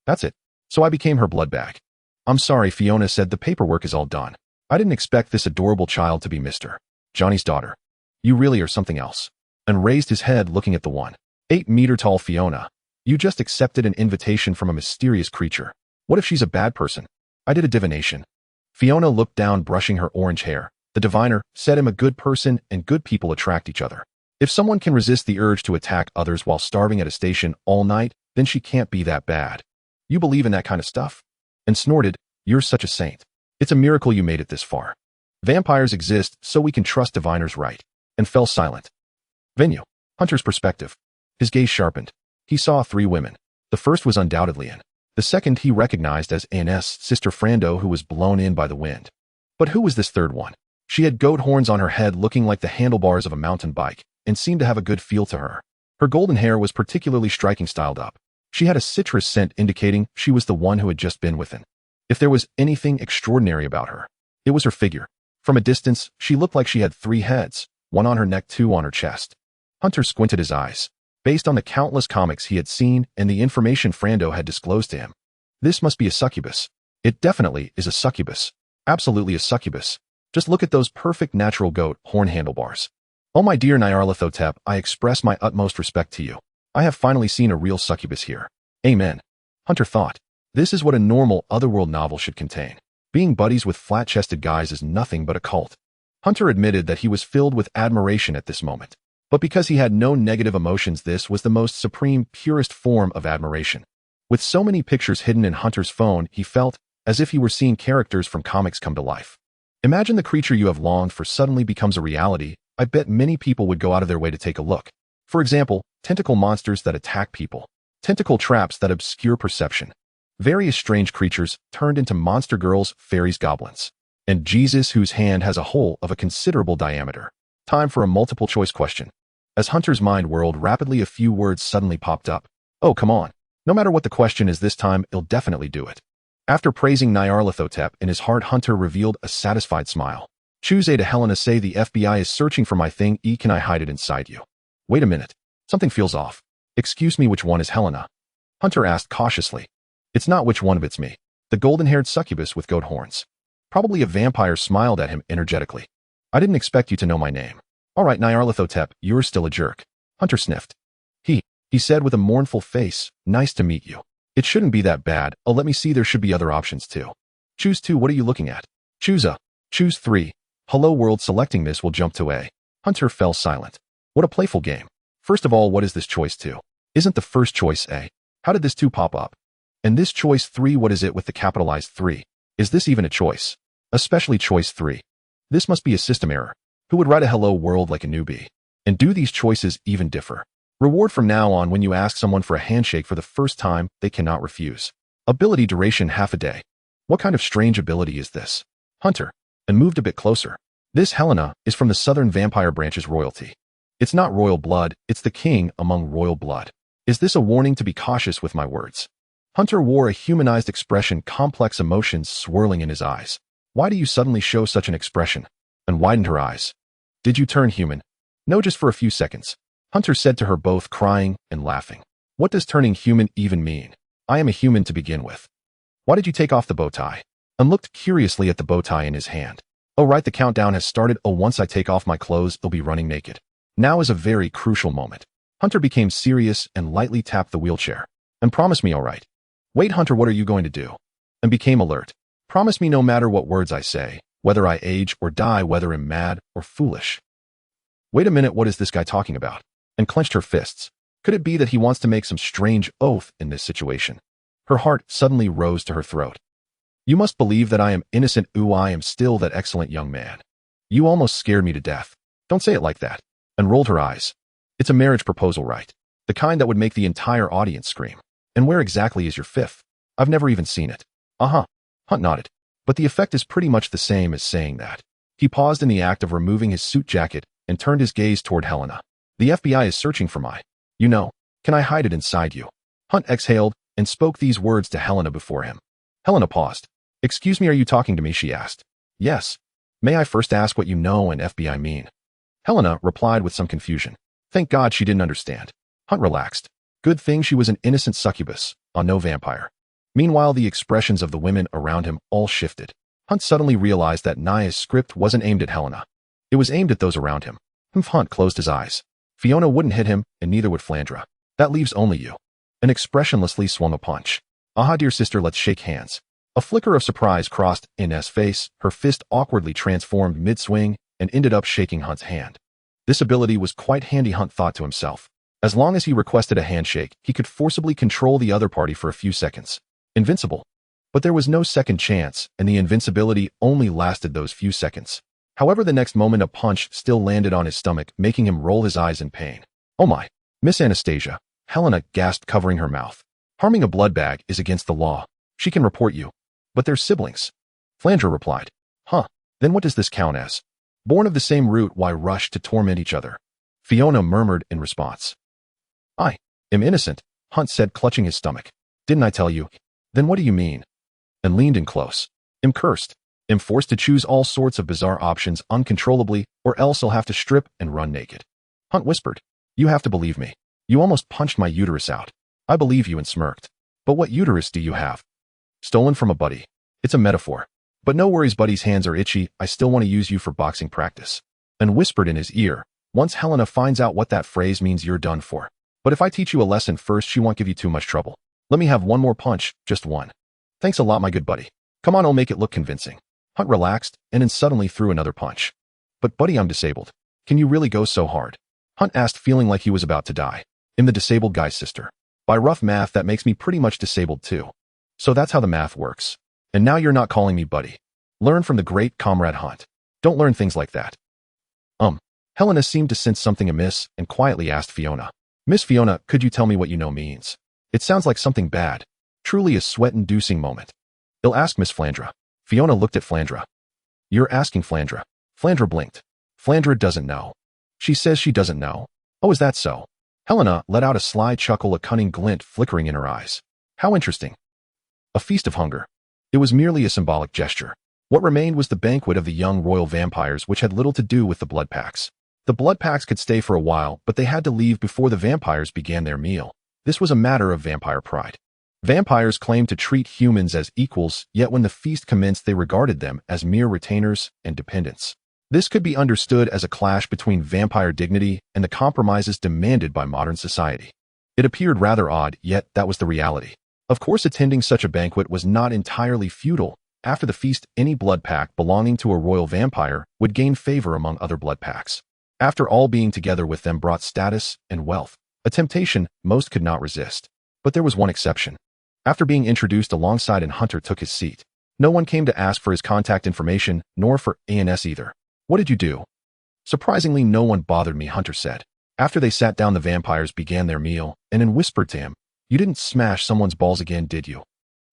That's it. So I became her blood bag. I'm sorry, Fiona said, the paperwork is all done. I didn't expect this adorable child to be Mr. Johnny's daughter. You really are something else. And raised his head, looking at the 1.8 meter tall Fiona. You just accepted an invitation from a mysterious creature. What if she's a bad person? I did a divination. Fiona looked down, brushing her orange hair. The diviner said I'm a good person and good people attract each other. If someone can resist the urge to attack others while starving at a station all night, then she can't be that bad. You believe in that kind of stuff? And snorted, you're such a saint. It's a miracle you made it this far. Vampires exist, so we can trust diviners, right? And fell silent. Venue. Hunter's perspective. His gaze sharpened. He saw 3 women. The first was undoubtedly Anne. The second he recognized as Anne's sister Frando, who was blown in by the wind. But who was this third one? She had goat horns on her head, looking like the handlebars of a mountain bike, and seemed to have a good feel to her. Her golden hair was particularly striking, styled up. She had a citrus scent indicating she was the one who had just been with him. If there was anything extraordinary about her, it was her figure. From a distance, she looked like she had 3 heads. one on her neck, two on her chest. Hunter squinted his eyes. Based on the countless comics he had seen and the information Frando had disclosed to him, this must be a succubus. It definitely is a succubus. Absolutely a succubus. Just look at those perfect natural goat horn handlebars. Oh my dear Nyarlathotep, I express my utmost respect to you. I have finally seen a real succubus here. Amen. Hunter thought. This is what a normal otherworld novel should contain. Being buddies with flat-chested guys is nothing but a cult. Hunter admitted that he was filled with admiration at this moment. But because he had no negative emotions, this was the most supreme, purest form of admiration. With so many pictures hidden in Hunter's phone, he felt as if he were seeing characters from comics come to life. Imagine the creature you have longed for suddenly becomes a reality. I bet many people would go out of their way to take a look. For example, tentacle monsters that attack people, tentacle traps that obscure perception, various strange creatures turned into monster girls, fairies, goblins, and Jesus whose hand has a hole of a considerable diameter. Time for a multiple choice question. As Hunter's mind whirled rapidly, a few words suddenly popped up. Oh, come on. No matter what the question is this time, he'll definitely do it. After praising Nyarlathotep in his heart, Hunter revealed a satisfied smile. Choose A to Helena. Say the FBI is searching for my thing. E, can I hide it inside you? Wait a minute. Something feels off. Excuse me, which one is Helena? Hunter asked cautiously. It's not which one, it's me. The golden-haired succubus with goat horns. Probably a vampire smiled at him energetically. I didn't expect you to know my name. All right, Nyarlathotep, you're still a jerk. Hunter sniffed. He said with a mournful face, nice to meet you. It shouldn't be that bad. Oh, let me see, there should be other options too. Choose 2, what are you looking at? Choose 3. Hello world, selecting this will jump to A. Hunter fell silent. What a playful game. First of all, what is this choice 2? Isn't the first choice A? How did this 2 pop up? And this choice 3, what is it with the capitalized 3? Is this even a choice? Especially choice 3. This must be a system error. Who would write a hello world like a newbie? And do these choices even differ? Reward from now on: when you ask someone for a handshake for the first time, they cannot refuse. Ability duration: half a day. What kind of strange ability is this? Hunter, and moved a bit closer. This Helena is from the Southern Vampire Branch's royalty. It's not royal blood, it's the king among royal blood. Is this a warning to be cautious with my words? Hunter wore a humanized expression, complex emotions swirling in his eyes. Why do you suddenly show such an expression? And widened her eyes. Did you turn human? No, just for a few seconds. Hunter said to her, both crying and laughing. What does turning human even mean? I am a human to begin with. Why did you take off the bow tie? And looked curiously at the bow tie in his hand. Oh right, the countdown has started. Oh, once I take off my clothes, I'll be running naked. Now is a very crucial moment. Hunter became serious and lightly tapped the wheelchair. And promise me, all right. Wait, Hunter, what are you going to do? And became alert. Promise me no matter what words I say, whether I age or die, whether I'm mad or foolish. Wait a minute, what is this guy talking about? And clenched her fists. Could it be that he wants to make some strange oath in this situation? Her heart suddenly rose to her throat. You must believe that I am innocent. Ooh, I am still that excellent young man. You almost scared me to death. Don't say it like that. And rolled her eyes. It's a marriage proposal, right? The kind that would make the entire audience scream. And where exactly is your fifth? I've never even seen it. Uh-huh. Hunt nodded. But the effect is pretty much the same as saying that. He paused in the act of removing his suit jacket and turned his gaze toward Helena. The FBI is searching for my, can I hide it inside you? Hunt exhaled and spoke these words to Helena before him. Helena paused. Excuse me, are you talking to me? She asked. Yes. May I first ask what you know and FBI mean? Helena replied with some confusion. Thank God she didn't understand. Hunt relaxed. Good thing she was an innocent succubus, no vampire. Meanwhile, the expressions of the women around him all shifted. Hunt suddenly realized that Naya's script wasn't aimed at Helena. It was aimed at those around him. Hunt closed his eyes. Fiona wouldn't hit him, and neither would Flandra. That leaves only you. And expressionlessly swung a punch. Aha, dear sister, let's shake hands. A flicker of surprise crossed Inez's face. Her fist awkwardly transformed mid-swing and ended up shaking Hunt's hand. This ability was quite handy, Hunt thought to himself. As long as he requested a handshake, he could forcibly control the other party for a few seconds. Invincible. But there was no second chance, and the invincibility only lasted those few seconds. However, the next moment a punch still landed on his stomach, making him roll his eyes in pain. Oh my. Miss Anastasia, Helena gasped, covering her mouth. Harming a blood bag is against the law. She can report you. But they're siblings. Flandra replied. Huh. Then what does this count as? Born of the same root, why rush to torment each other? Fiona murmured in response. I am innocent, Hunt said, clutching his stomach. Didn't I tell you? Then what do you mean? And leaned in close. Am cursed. Am forced to choose all sorts of bizarre options uncontrollably, or else I'll have to strip and run naked. Hunt whispered. You have to believe me. You almost punched my uterus out. I believe you and smirked. But what uterus do you have? Stolen from a buddy. It's a metaphor. But no worries, buddy's hands are itchy. I still want to use you for boxing practice. And whispered in his ear. Once Helena finds out what that phrase means, you're done for. But if I teach you a lesson first, she won't give you too much trouble. Let me have one more punch, just one. Thanks a lot, my good buddy. Come on, I'll make it look convincing. Hunt relaxed, and then suddenly threw another punch. But buddy, I'm disabled. Can you really go so hard? Hunt asked, feeling like he was about to die. I'm the disabled guy's sister. By rough math, that makes me pretty much disabled too. So that's how the math works. And now you're not calling me buddy. Learn from the great comrade Hunt. Don't learn things like that. Helena seemed to sense something amiss and quietly asked Fiona. Miss Fiona, could you tell me what you know means? It sounds like something bad. Truly a sweat-inducing moment. I'll ask Miss Flandra. Fiona looked at Flandra. You're asking Flandra. Flandra blinked. Flandra doesn't know. She says she doesn't know. Oh, is that so? Helena let out a sly chuckle, a cunning glint flickering in her eyes. How interesting. A feast of hunger. It was merely a symbolic gesture. What remained was the banquet of the young royal vampires, which had little to do with the blood packs. The blood packs could stay for a while, but they had to leave before the vampires began their meal. This was a matter of vampire pride. Vampires claimed to treat humans as equals, yet when the feast commenced they regarded them as mere retainers and dependents. This could be understood as a clash between vampire dignity and the compromises demanded by modern society. It appeared rather odd, yet that was the reality. Of course, attending such a banquet was not entirely futile. After the feast, any blood pack belonging to a royal vampire would gain favor among other blood packs. After all, being together with them brought status and wealth, a temptation most could not resist. But there was one exception. After being introduced alongside and Hunter took his seat, no one came to ask for his contact information, nor for ANS either. What did you do? Surprisingly, no one bothered me, Hunter said. After they sat down, the vampires began their meal, and then whispered to him, You didn't smash someone's balls again, did you?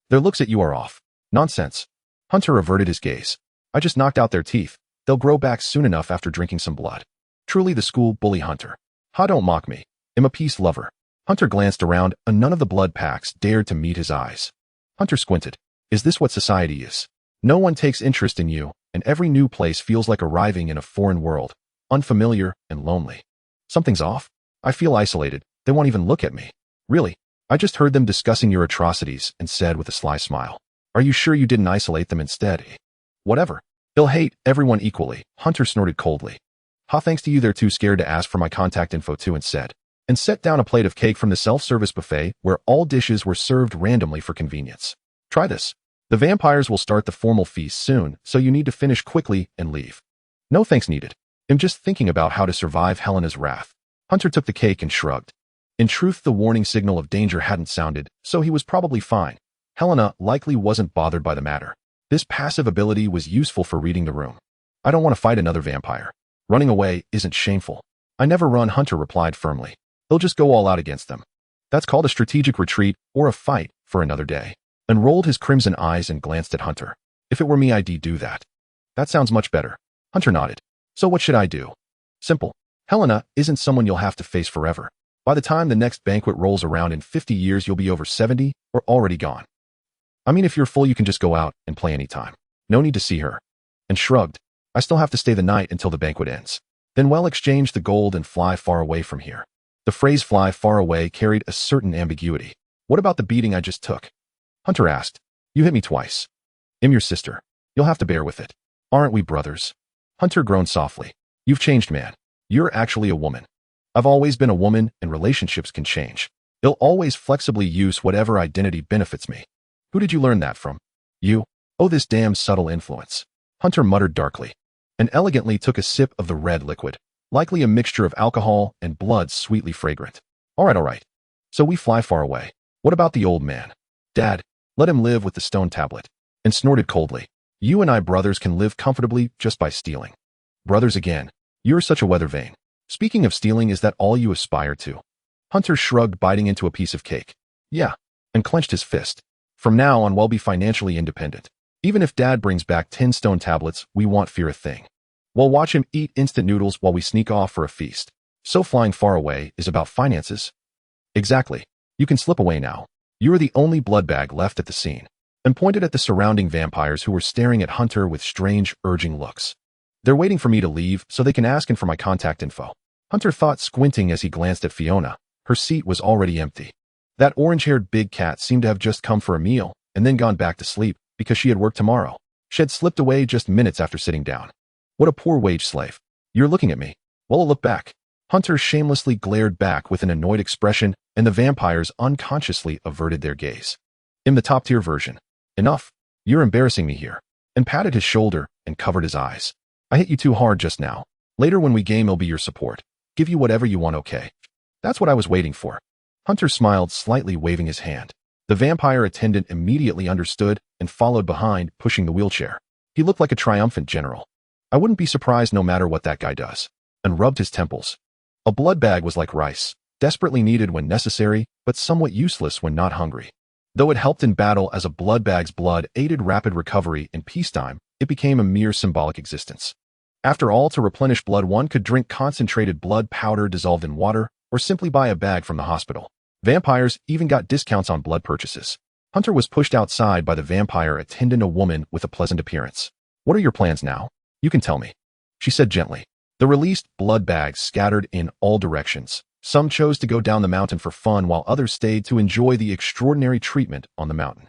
Their looks at you are off. Nonsense. Hunter averted his gaze. I just knocked out their teeth. They'll grow back soon enough after drinking some blood. Truly the school bully, Hunter. Ha, don't mock me. I'm a peace lover. Hunter glanced around, and none of the blood packs dared to meet his eyes. Hunter squinted. Is this what society is? No one takes interest in you, and every new place feels like arriving in a foreign world, unfamiliar and lonely. Something's off. I feel isolated. They won't even look at me. Really? I just heard them discussing your atrocities and said with a sly smile. Are you sure you didn't isolate them instead? Whatever. They'll hate everyone equally. Hunter snorted coldly. Ha, thanks to you, they're too scared to ask for my contact info too, and set down a plate of cake from the self-service buffet where all dishes were served randomly for convenience. Try this. The vampires will start the formal feast soon, so you need to finish quickly and leave. No thanks needed. I'm just thinking about how to survive Helena's wrath. Hunter took the cake and shrugged. In truth, the warning signal of danger hadn't sounded, so he was probably fine. Helena likely wasn't bothered by the matter. This passive ability was useful for reading the room. I don't want to fight another vampire. Running away isn't shameful. I never run, Hunter replied firmly. They'll just go all out against them. That's called a strategic retreat or a fight for another day. And rolled his crimson eyes and glanced at Hunter. If it were me, I'd do that. That sounds much better. Hunter nodded. So what should I do? Simple. Helena isn't someone you'll have to face forever. By the time the next banquet rolls around in 50 years, you'll be over 70 or already gone. I mean, if you're full, you can just go out and play anytime. No need to see her. And shrugged. I still have to stay the night until the banquet ends. Then we'll exchange the gold and fly far away from here. The phrase fly far away carried a certain ambiguity. What about the beating I just took? Hunter asked. You hit me twice. I'm your sister. You'll have to bear with it. Aren't we brothers? Hunter groaned softly. You've changed, man. You're actually a woman. I've always been a woman, and relationships can change. They'll always flexibly use whatever identity benefits me. Who did you learn that from? You? Oh, this damn subtle influence. Hunter muttered darkly, and elegantly took a sip of the red liquid, likely a mixture of alcohol and blood sweetly fragrant. All right. So we fly far away. What about the old man? Dad, let him live with the stone tablet. And snorted coldly. You and I brothers can live comfortably just by stealing. Brothers again. You're such a weather vane. Speaking of stealing, is that all you aspire to? Hunter shrugged, biting into a piece of cake. Yeah. And clenched his fist. From now on, we'll be financially independent. Even if Dad brings back 10 stone tablets, we won't fear a thing. We'll watch him eat instant noodles while we sneak off for a feast. So flying far away is about finances? Exactly. You can slip away now. You're the only blood bag left at the scene. and pointed at the surrounding vampires who were staring at Hunter with strange, urging looks. They're waiting for me to leave so they can ask him for my contact info. Hunter thought, squinting as he glanced at Fiona. Her seat was already empty. That orange-haired big cat seemed to have just come for a meal and then gone back to sleep because she had work tomorrow. She had slipped away just minutes after sitting down. What a poor wage slave. You're looking at me. Well, I'll look back. Hunter shamelessly glared back with an annoyed expression, and the vampires unconsciously averted their gaze. In the top-tier version, enough. You're embarrassing me here. And patted his shoulder and covered his eyes. I hit you too hard just now. Later when we game, I'll be your support. Give you whatever you want, okay? That's what I was waiting for. Hunter smiled slightly, waving his hand. The vampire attendant immediately understood and followed behind, pushing the wheelchair. He looked like a triumphant general. I wouldn't be surprised no matter what that guy does. And rubbed his temples. A blood bag was like rice, desperately needed when necessary, but somewhat useless when not hungry. Though it helped in battle as a blood bag's blood aided rapid recovery in peacetime, it became a mere symbolic existence. After all, to replenish blood, one could drink concentrated blood powder dissolved in water, or simply buy a bag from the hospital. Vampires even got discounts on blood purchases. Hunter was pushed outside by the vampire attendant, a woman with a pleasant appearance. What are your plans now? You can tell me, she said gently. The released blood bags scattered in all directions. Some chose to go down the mountain for fun while others stayed to enjoy the extraordinary treatment on the mountain.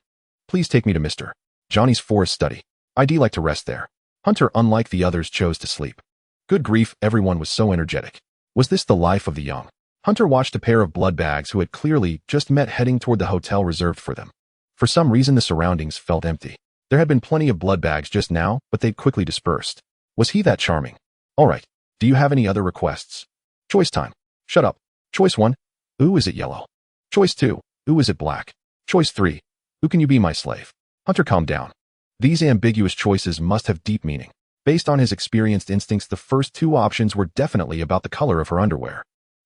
Please take me to Mr. Johnny's forest study. I'd like to rest there. Hunter, unlike the others, chose to sleep. Good grief, everyone was so energetic. Was this the life of the young? Hunter watched a pair of blood bags who had clearly just met heading toward the hotel reserved for them. For some reason, the surroundings felt empty. There had been plenty of blood bags just now, but they'd quickly dispersed. Was he that charming? All right. Do you have any other requests? Choice time. Shut up. Choice 1. Ooh, is it yellow? Choice 2. Ooh, is it black? Choice 3. Who can you be, my slave? Hunter calmed down. These ambiguous choices must have deep meaning. Based on his experienced instincts, the first two options were definitely about the color of her underwear.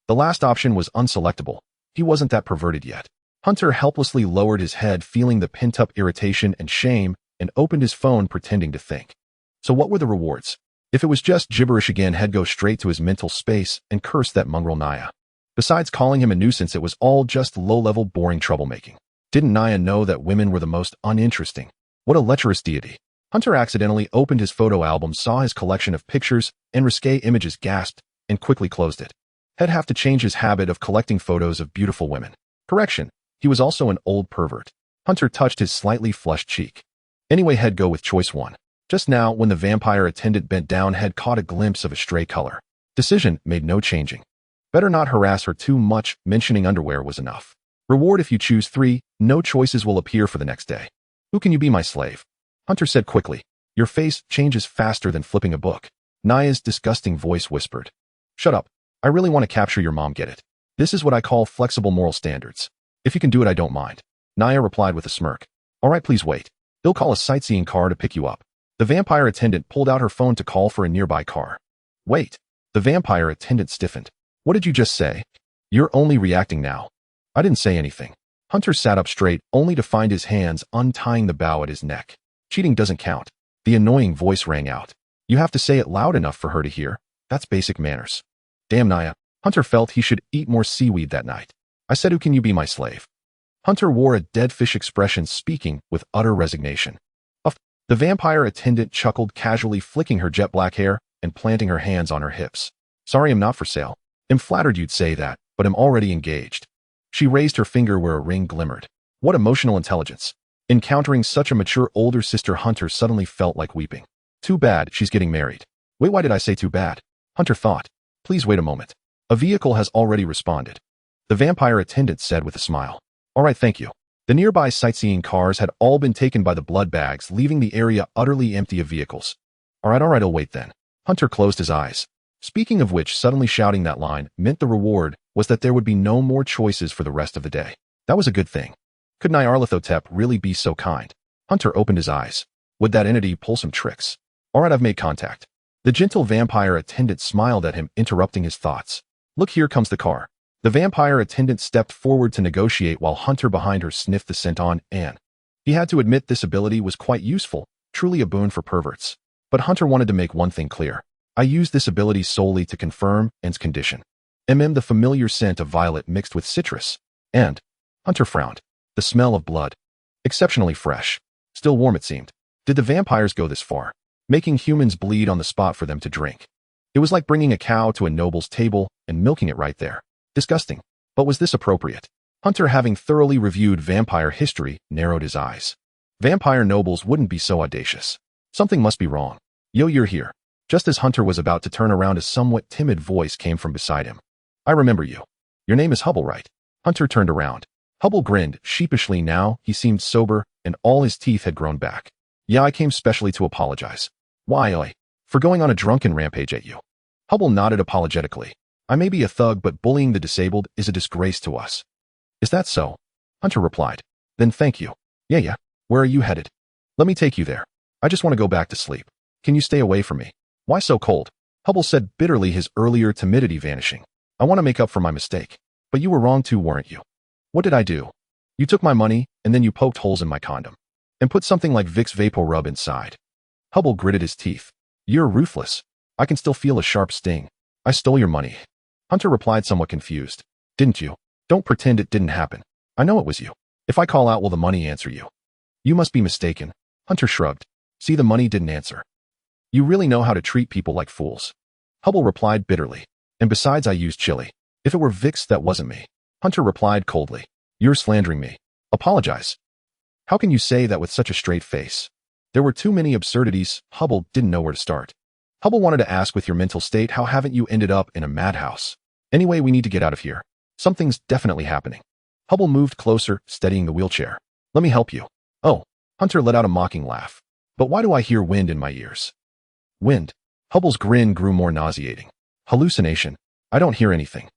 The last option was unselectable. He wasn't that perverted yet. Hunter helplessly lowered his head, feeling the pent-up irritation and shame, and opened his phone, pretending to think. So what were the rewards? If it was just gibberish again, he'd go straight to his mental space and curse that mongrel Naya. Besides calling him a nuisance, it was all just low-level, boring troublemaking. Didn't Naya know that women were the most uninteresting? What a lecherous deity. Hunter accidentally opened his photo album, saw his collection of pictures and risque images, gasped, and quickly closed it. He'd have to change his habit of collecting photos of beautiful women. Correction, he was also an old pervert. Hunter touched his slightly flushed cheek. Anyway, he'd go with choice 1. Just now, when the vampire attendant bent down, had caught a glimpse of a stray color. Decision made no changing. Better not harass her too much, mentioning underwear was enough. Reward if you choose 3, no choices will appear for the next day. Who can you be, my slave? Hunter said quickly. Your face changes faster than flipping a book. Naya's disgusting voice whispered. Shut up. I really want to capture your mom, get it? This is what I call flexible moral standards. If you can do it, I don't mind. Naya replied with a smirk. All right, please wait. They'll call a sightseeing car to pick you up. The vampire attendant pulled out her phone to call for a nearby car. Wait. The vampire attendant stiffened. What did you just say? You're only reacting now. I didn't say anything. Hunter sat up straight, only to find his hands untying the bow at his neck. Cheating doesn't count. The annoying voice rang out. You have to say it loud enough for her to hear. That's basic manners. Damn, Naya. Hunter felt he should eat more seaweed that night. I said, who can you be, my slave? Hunter wore a dead fish expression, speaking with utter resignation. The vampire attendant chuckled casually, flicking her jet black hair and planting her hands on her hips. Sorry, I'm not for sale. I'm flattered you'd say that, but I'm already engaged. She raised her finger where a ring glimmered. What emotional intelligence. Encountering such a mature older sister, Hunter suddenly felt like weeping. Too bad she's getting married. Wait, why did I say too bad? Hunter thought. Please wait a moment. A vehicle has already responded. The vampire attendant said with a smile. All right, thank you. The nearby sightseeing cars had all been taken by the blood bags, leaving the area utterly empty of vehicles. All right, I'll wait then. Hunter closed his eyes. Speaking of which, suddenly shouting that line meant the reward was that there would be no more choices for the rest of the day. That was a good thing. Could Nyarlathotep really be so kind? Hunter opened his eyes. Would that entity pull some tricks? All right, I've made contact. The gentle vampire attendant smiled at him, interrupting his thoughts. Look, here comes the car. The vampire attendant stepped forward to negotiate while Hunter behind her sniffed the scent on Anne. He had to admit this ability was quite useful, truly a boon for perverts. But Hunter wanted to make one thing clear. I used this ability solely to confirm Anne's condition. The familiar scent of violet mixed with citrus. And Hunter frowned. The smell of blood. Exceptionally fresh. Still warm it seemed. Did the vampires go this far? Making humans bleed on the spot for them to drink. It was like bringing a cow to a noble's table and milking it right there. Disgusting. But was this appropriate? Hunter, having thoroughly reviewed vampire history, narrowed his eyes. Vampire nobles wouldn't be so audacious. Something must be wrong. Yo, you're here. Just as Hunter was about to turn around, a somewhat timid voice came from beside him. I remember you. Your name is Hubble, right? Hunter turned around. Hubble grinned sheepishly. Now he seemed sober, and all his teeth had grown back. Yeah, I came specially to apologize. Why, for going on a drunken rampage at you. Hubble nodded apologetically. I may be a thug, but bullying the disabled is a disgrace to us. Is that so? Hunter replied. Then thank you. Yeah. Where are you headed? Let me take you there. I just want to go back to sleep. Can you stay away from me? Why so cold? Hubble said bitterly, his earlier timidity vanishing. I want to make up for my mistake. But you were wrong too, weren't you? What did I do? You took my money, and then you poked holes in my condom. And put something like Vicks Vapor Rub inside. Hubble gritted his teeth. You're ruthless. I can still feel a sharp sting. I stole your money. Hunter replied, somewhat confused. Didn't you? Don't pretend it didn't happen. I know it was you. If I call out, will the money answer you? You must be mistaken. Hunter shrugged. See, the money didn't answer. You really know how to treat people like fools. Hubble replied bitterly. And besides, I used chili. If it were Vicks, that wasn't me. Hunter replied coldly. You're slandering me. Apologize. How can you say that with such a straight face? There were too many absurdities. Hubble didn't know where to start. Hubble wanted to ask, with your mental state, how haven't you ended up in a madhouse? Anyway, we need to get out of here. Something's definitely happening. Hubble moved closer, steadying the wheelchair. Let me help you. Oh. Hunter let out a mocking laugh. But why do I hear wind in my ears? Wind. Hubble's grin grew more nauseating. Hallucination. I don't hear anything.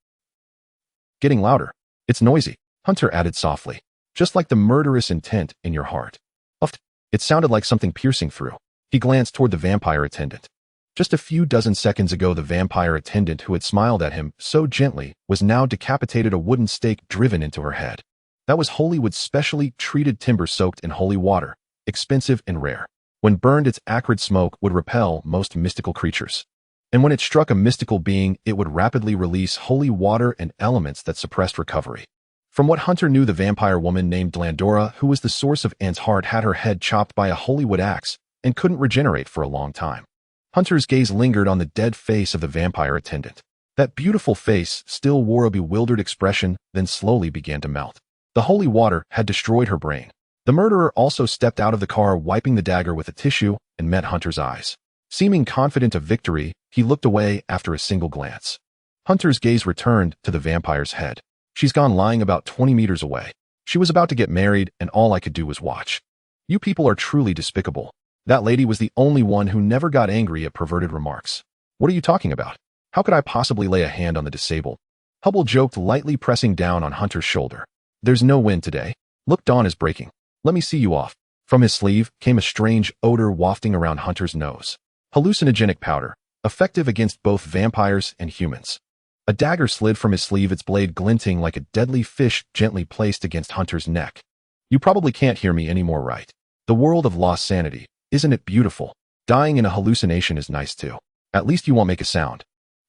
Getting louder. It's noisy. Hunter added softly. Just like the murderous intent in your heart. Uffed. It sounded like something piercing through. He glanced toward the vampire attendant. Just a few dozen seconds ago, the vampire attendant who had smiled at him so gently was now decapitated, a wooden stake driven into her head. That was Hollywood's specially treated timber soaked in holy water, expensive and rare. When burned, its acrid smoke would repel most mystical creatures. And when it struck a mystical being, it would rapidly release holy water and elements that suppressed recovery. From what Hunter knew, the vampire woman named Landora, who was the source of Anne's heart, had her head chopped by a Hollywood axe and couldn't regenerate for a long time. Hunter's gaze lingered on the dead face of the vampire attendant. That beautiful face still wore a bewildered expression, then slowly began to melt. The holy water had destroyed her brain. The murderer also stepped out of the car, wiping the dagger with a tissue, and met Hunter's eyes. Seeming confident of victory, he looked away after a single glance. Hunter's gaze returned to the vampire's head. She's gone, lying about 20 meters away. She was about to get married, and all I could do was watch. You people are truly despicable. That lady was the only one who never got angry at perverted remarks. What are you talking about? How could I possibly lay a hand on the disabled? Hubble joked, lightly pressing down on Hunter's shoulder. There's no wind today. Look, dawn is breaking. Let me see you off. From his sleeve came a strange odor wafting around Hunter's nose. Hallucinogenic powder, effective against both vampires and humans. A dagger slid from his sleeve, its blade glinting like a deadly fish gently placed against Hunter's neck. You probably can't hear me anymore, right? The world of lost sanity. Isn't it beautiful? Dying in a hallucination is nice too. At least you won't make a sound.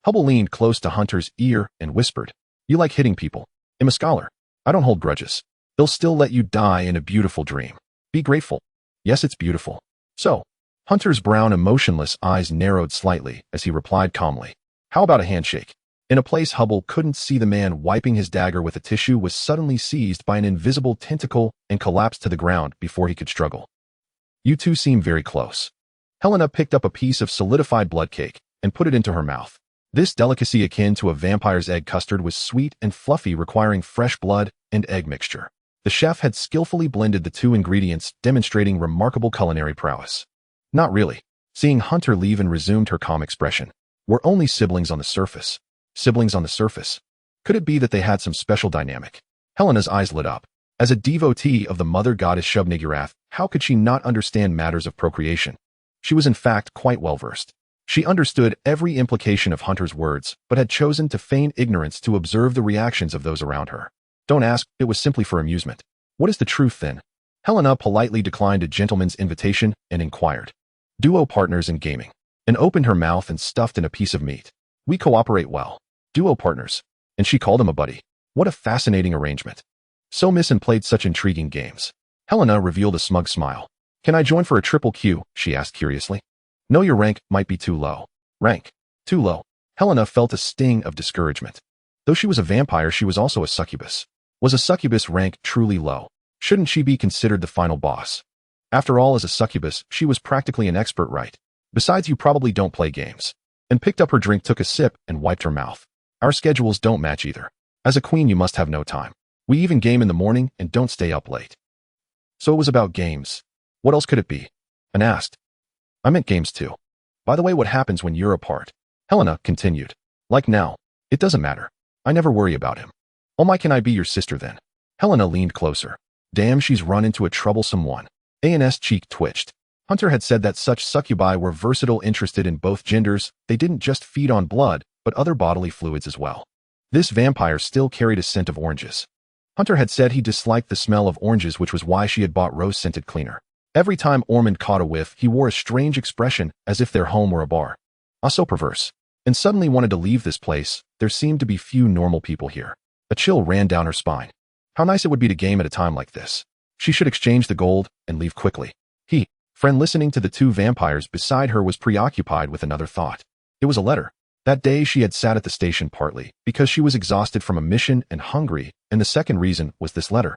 Hubble leaned close to Hunter's ear and whispered. You like hitting people. I'm a scholar. I don't hold grudges. They'll still let you die in a beautiful dream. Be grateful. Yes, it's beautiful. So, Hunter's brown, emotionless eyes narrowed slightly as he replied calmly. How about a handshake? In a place Hubble couldn't see, the man wiping his dagger with a tissue was suddenly seized by an invisible tentacle and collapsed to the ground before he could struggle. You two seem very close. Helena picked up a piece of solidified blood cake and put it into her mouth. This delicacy, akin to a vampire's egg custard, was sweet and fluffy, requiring fresh blood and egg mixture. The chef had skillfully blended the two ingredients, demonstrating remarkable culinary prowess. Not really. Seeing Hunter leave and resumed her calm expression. We're only siblings on the surface. Siblings on the surface. Could it be that they had some special dynamic? Helena's eyes lit up. As a devotee of the mother goddess Shub-Niggurath, how could she not understand matters of procreation? She was in fact quite well versed. She understood every implication of Hunter's words, but had chosen to feign ignorance to observe the reactions of those around her. Don't ask, it was simply for amusement. What is the truth then? Helena politely declined a gentleman's invitation and inquired. Duo partners in gaming. And opened her mouth and stuffed in a piece of meat. We cooperate well. Duo partners. And she called him a buddy. What a fascinating arrangement. So Miss and played such intriguing games. Helena revealed a smug smile. Can I join for a triple Q? She asked curiously. No, your rank might be too low. Rank? Too low. Helena felt a sting of discouragement. Though she was a vampire, she was also a succubus. Was a succubus rank truly low? Shouldn't she be considered the final boss? After all, as a succubus, she was practically an expert, right? Besides, you probably don't play games. And picked up her drink, took a sip, and wiped her mouth. Our schedules don't match either. As a queen, you must have no time. We even game in the morning and don't stay up late. So it was about games. What else could it be? And asked. I meant games too. By the way, what happens when you're apart? Helena continued. Like now. It doesn't matter. I never worry about him. Oh my, can I be your sister then? Helena leaned closer. Damn, she's run into a troublesome one. An's cheek twitched. Hunter had said that such succubi were versatile, interested in both genders. They didn't just feed on blood, but other bodily fluids as well. This vampire still carried a scent of oranges. Hunter had said he disliked the smell of oranges, which was why she had bought rose-scented cleaner. Every time Ormond caught a whiff, he wore a strange expression, as if their home were a bar. Ah, so perverse. And suddenly wanted to leave this place. There seemed to be few normal people here. A chill ran down her spine. How nice it would be to game at a time like this. She should exchange the gold and leave quickly. Friend listening to the two vampires beside her was preoccupied with another thought. It was a letter. That day she had sat at the station partly because she was exhausted from a mission and hungry, and the second reason was this letter.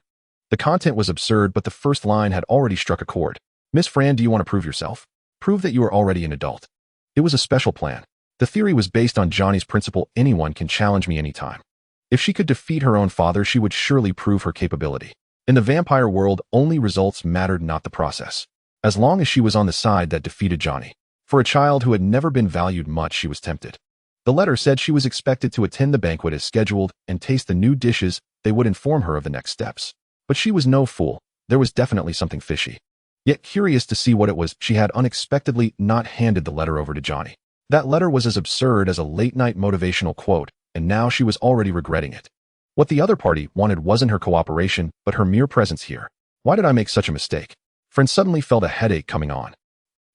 The content was absurd, but the first line had already struck a chord. Miss Fran, do you want to prove yourself? Prove that you are already an adult. It was a special plan. The theory was based on Johnny's principle, anyone can challenge me anytime. If she could defeat her own father, she would surely prove her capability. In the vampire world, only results mattered, not the process. As long as she was on the side that defeated Johnny. For a child who had never been valued much, she was tempted. The letter said she was expected to attend the banquet as scheduled and taste the new dishes. They would inform her of the next steps. But she was no fool. There was definitely something fishy. Yet curious to see what it was, she had unexpectedly not handed the letter over to Johnny. That letter was as absurd as a late-night motivational quote, and now she was already regretting it. What the other party wanted wasn't her cooperation, but her mere presence here. Why did I make such a mistake? Friend suddenly felt a headache coming on.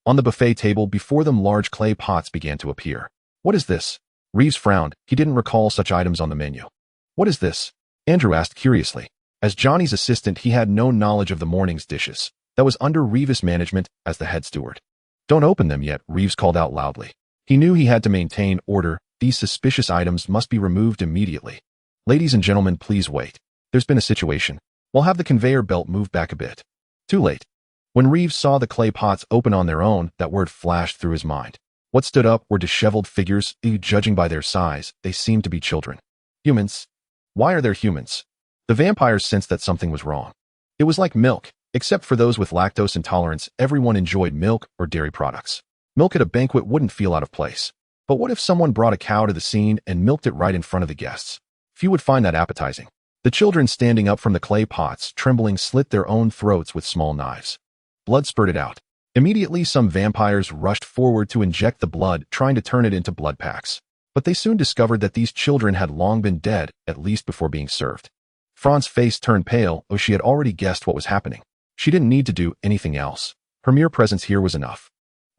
On the buffet table before them, large clay pots began to appear. What is this? Reeves frowned. He didn't recall such items on the menu. What is this? Andrew asked curiously. As Johnny's assistant, he had no knowledge of the morning's dishes. That was under Reeves' management as the head steward. Don't open them yet, Reeves called out loudly. He knew he had to maintain order. These suspicious items must be removed immediately. Ladies and gentlemen, please wait. There's been a situation. We'll have the conveyor belt move back a bit. Too late. When Reeves saw the clay pots open on their own, that word flashed through his mind. What stood up were disheveled figures. Judging by their size, they seemed to be children. Humans? Why are there humans? The vampires sensed that something was wrong. It was like milk. Except for those with lactose intolerance, everyone enjoyed milk or dairy products. Milk at a banquet wouldn't feel out of place. But what if someone brought a cow to the scene and milked it right in front of the guests? Few would find that appetizing. The children standing up from the clay pots, trembling, slit their own throats with small knives. Blood spurted out. Immediately, some vampires rushed forward to inject the blood, trying to turn it into blood packs. But they soon discovered that these children had long been dead, at least before being served. Fran's face turned pale, though she had already guessed what was happening. She didn't need to do anything else. Her mere presence here was enough.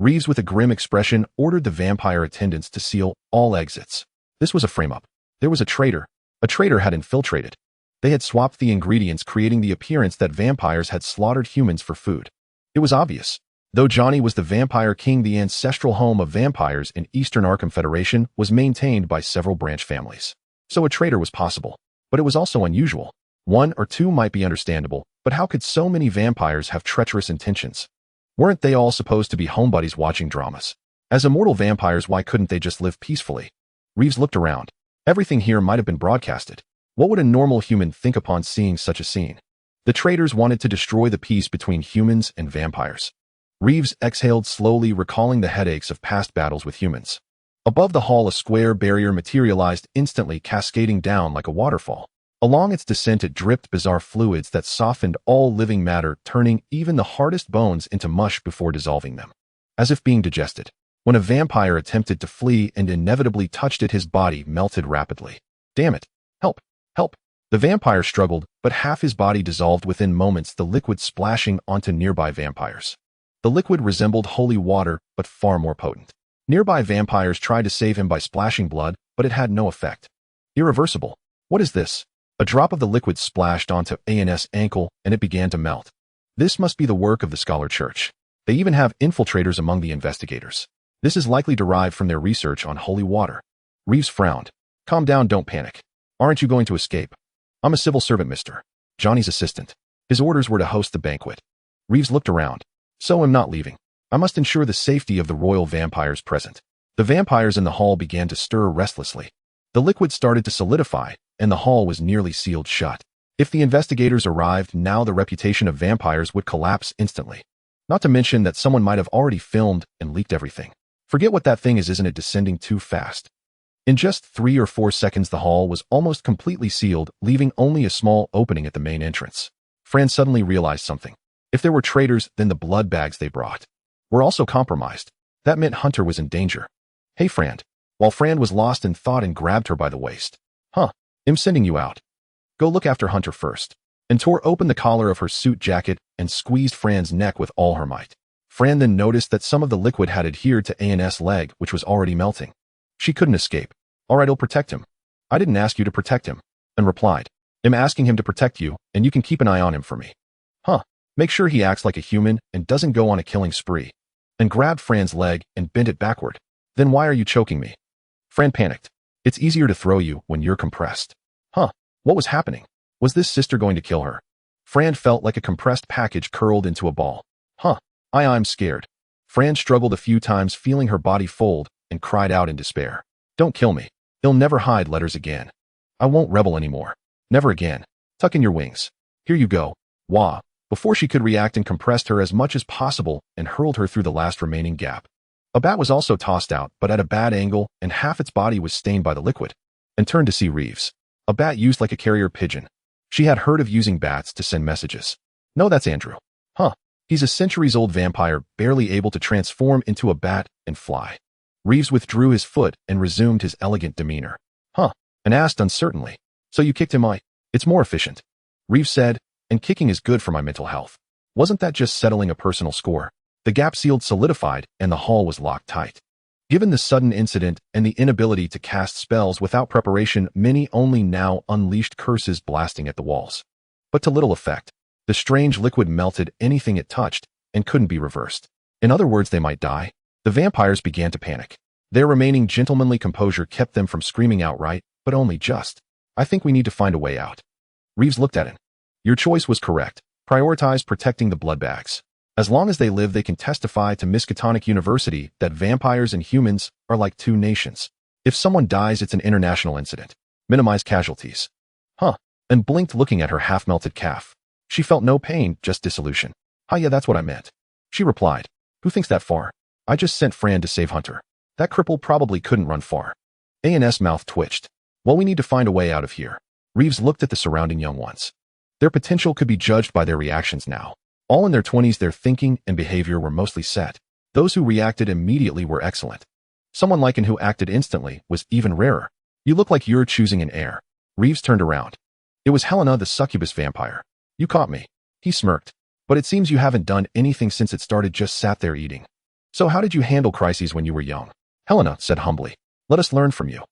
Reeves, with a grim expression, ordered the vampire attendants to seal all exits. This was a frame-up. There was a traitor. A traitor had infiltrated. They had swapped the ingredients, creating the appearance that vampires had slaughtered humans for food. It was obvious. Though Johnny was the vampire king, the ancestral home of vampires in Eastern Arkham Federation was maintained by several branch families. So a traitor was possible. But it was also unusual. One or two might be understandable, but how could so many vampires have treacherous intentions? Weren't they all supposed to be homebodies watching dramas? As immortal vampires, why couldn't they just live peacefully? Reeves looked around. Everything here might have been broadcasted. What would a normal human think upon seeing such a scene? The traitors wanted to destroy the peace between humans and vampires. Reeves exhaled slowly, recalling the headaches of past battles with humans. Above the hall, a square barrier materialized instantly, cascading down like a waterfall. Along its descent, it dripped bizarre fluids that softened all living matter, turning even the hardest bones into mush before dissolving them. As if being digested. When a vampire attempted to flee and inevitably touched it, his body melted rapidly. Damn it! Help! Help! The vampire struggled, but half his body dissolved within moments, the liquid splashing onto nearby vampires. The liquid resembled holy water, but far more potent. Nearby vampires tried to save him by splashing blood, but it had no effect. Irreversible. What is this? A drop of the liquid splashed onto An's ankle, and it began to melt. This must be the work of the Scholar Church. They even have infiltrators among the investigators. This is likely derived from their research on holy water. Reeves frowned. Calm down, don't panic. Aren't you going to escape? I'm a civil servant, Mr. Johnny's assistant. His orders were to host the banquet. Reeves looked around. So I'm not leaving. I must ensure the safety of the royal vampires present. The vampires in the hall began to stir restlessly. The liquid started to solidify, and the hall was nearly sealed shut. If the investigators arrived now, the reputation of vampires would collapse instantly. Not to mention that someone might have already filmed and leaked everything. Forget what that thing is, isn't it descending too fast? In just 3 or 4 seconds, the hall was almost completely sealed, leaving only a small opening at the main entrance. Fran suddenly realized something. If there were traitors, then the blood bags they brought were also compromised. That meant Hunter was in danger. Hey, Fran. While Fran was lost in thought and grabbed her by the waist. I'm sending you out. Go look after Hunter first. And tore open the collar of her suit jacket and squeezed Fran's neck with all her might. Fran then noticed that some of the liquid had adhered to An's leg, which was already melting. She couldn't escape. All right, I'll protect him. I didn't ask you to protect him. And replied, I'm asking him to protect you, and you can keep an eye on him for me. Make sure he acts like a human and doesn't go on a killing spree. And grabbed Fran's leg and bent it backward. Then why are you choking me? Fran panicked. It's easier to throw you when you're compressed. What was happening? Was this sister going to kill her? Fran felt like a compressed package curled into a ball. I'm scared. Fran struggled a few times, feeling her body fold, and cried out in despair. Don't kill me. They'll never hide letters again. I won't rebel anymore. Never again. Tuck in your wings. Here you go. Wah. Before she could react, and compressed her as much as possible and hurled her through the last remaining gap. A bat was also tossed out, but at a bad angle, and half its body was stained by the liquid. And turned to see Reeves. A bat used like a carrier pigeon. She had heard of using bats to send messages. No, that's Andrew. He's a centuries-old vampire, barely able to transform into a bat and fly. Reeves withdrew his foot and resumed his elegant demeanor. And asked uncertainly, so you kicked him? It's more efficient. Reeves said, and kicking is good for my mental health. Wasn't that just settling a personal score? The gap sealed solidified, and the hall was locked tight. Given the sudden incident and the inability to cast spells without preparation, many only now unleashed curses blasting at the walls. But to little effect. The strange liquid melted anything it touched and couldn't be reversed. In other words, they might die. The vampires began to panic. Their remaining gentlemanly composure kept them from screaming outright, but only just. I think we need to find a way out. Reeves looked at him. Your choice was correct. Prioritize protecting the blood bags. As long as they live, they can testify to Miskatonic University that vampires and humans are like two nations. If someone dies, it's an international incident. Minimize casualties. And blinked, looking at her half-melted calf. She felt no pain, just dissolution. Yeah, that's what I meant. She replied. Who thinks that far? I just sent Fran to save Hunter. That cripple probably couldn't run far. A&S mouth twitched. Well, we need to find a way out of here. Reeves looked at the surrounding young ones. Their potential could be judged by their reactions now. All in their 20s, their thinking and behavior were mostly set. Those who reacted immediately were excellent. Someone like an who acted instantly was even rarer. You look like you're choosing an heir. Reeves turned around. It was Helena, the succubus vampire. You caught me. He smirked. But it seems you haven't done anything since it started, just sat there eating. So how did you handle crises when you were young? Helena said humbly. Let us learn from you.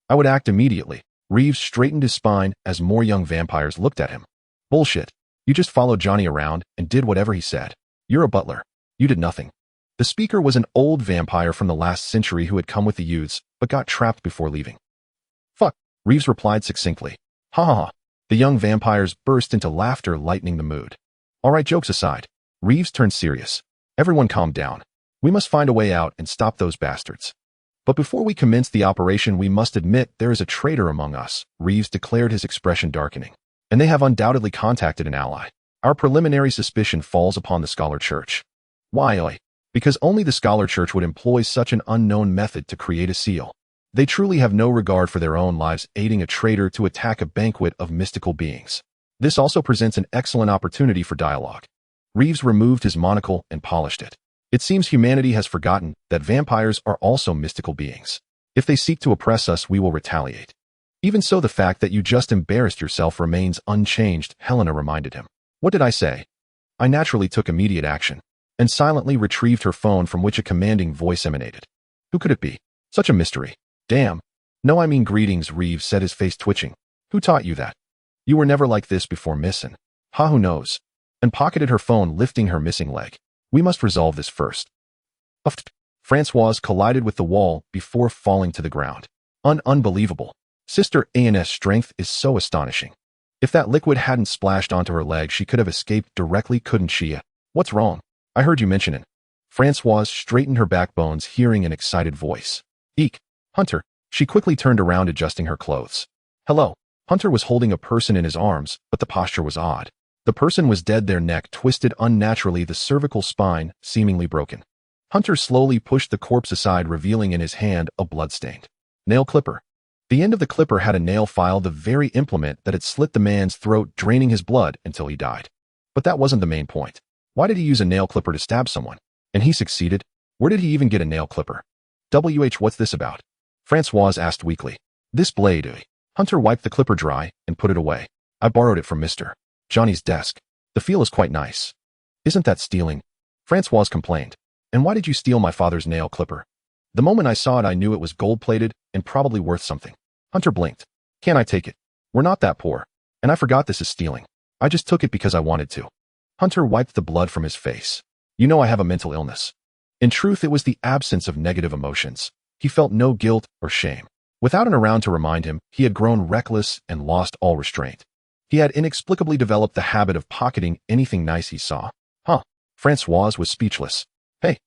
I would act immediately. Reeves straightened his spine as more young vampires looked at him. Bullshit. You just followed Johnny around and did whatever he said. You're a butler. You did nothing. The speaker was an old vampire from the last century who had come with the youths, but got trapped before leaving. Fuck, Reeves replied succinctly. Ha. The young vampires burst into laughter, lightening the mood. All right, jokes aside. Reeves turned serious. Everyone calm down. We must find a way out and stop those bastards. But before we commence the operation, we must admit there is a traitor among us, Reeves declared, his expression darkening. And they have undoubtedly contacted an ally. Our preliminary suspicion falls upon the Scholar Church. Why? Because only the Scholar Church would employ such an unknown method to create a seal. They truly have no regard for their own lives, aiding a traitor to attack a banquet of mystical beings. This also presents an excellent opportunity for dialogue. Reeves removed his monocle and polished it. It seems humanity has forgotten that vampires are also mystical beings. If they seek to oppress us, we will retaliate. Even so, the fact that you just embarrassed yourself remains unchanged, Helena reminded him. What did I say? I naturally took immediate action, and silently retrieved her phone, from which a commanding voice emanated. Who could it be? Such a mystery. Damn. No, I mean greetings, Reeves said, his face twitching. Who taught you that? You were never like this before, missin'. Who knows? and pocketed her phone, lifting her missing leg. We must resolve this first. Uffed. Francoise collided with the wall before falling to the ground. Unbelievable. Sister Anne's strength is so astonishing. If that liquid hadn't splashed onto her leg, she could have escaped directly, couldn't she? What's wrong? I heard you mention it. Francoise straightened her backbones, hearing an excited voice. Eek. Hunter. She quickly turned around, adjusting her clothes. Hello. Hunter was holding a person in his arms, but the posture was odd. The person was dead, their neck twisted unnaturally, the cervical spine seemingly broken. Hunter slowly pushed the corpse aside, revealing in his hand a bloodstained nail clipper. The end of the clipper had a nail file, the very implement that had slit the man's throat, draining his blood until he died. But that wasn't the main point. Why did he use a nail clipper to stab someone? And he succeeded? Where did he even get a nail clipper? What's this about? Francoise asked weakly. This blade. Hunter wiped the clipper dry and put it away. I borrowed it from Mr. Johnny's desk. The feel is quite nice. Isn't that stealing? Francoise complained. And why did you steal my father's nail clipper? The moment I saw it, I knew it was gold-plated and probably worth something. Hunter blinked. Can't I take it? We're not that poor. And I forgot this is stealing. I just took it because I wanted to. Hunter wiped the blood from his face. You know I have a mental illness. In truth, it was the absence of negative emotions. He felt no guilt or shame. Without an around to remind him, he had grown reckless and lost all restraint. He had inexplicably developed the habit of pocketing anything nice he saw. Francoise was speechless. Hey.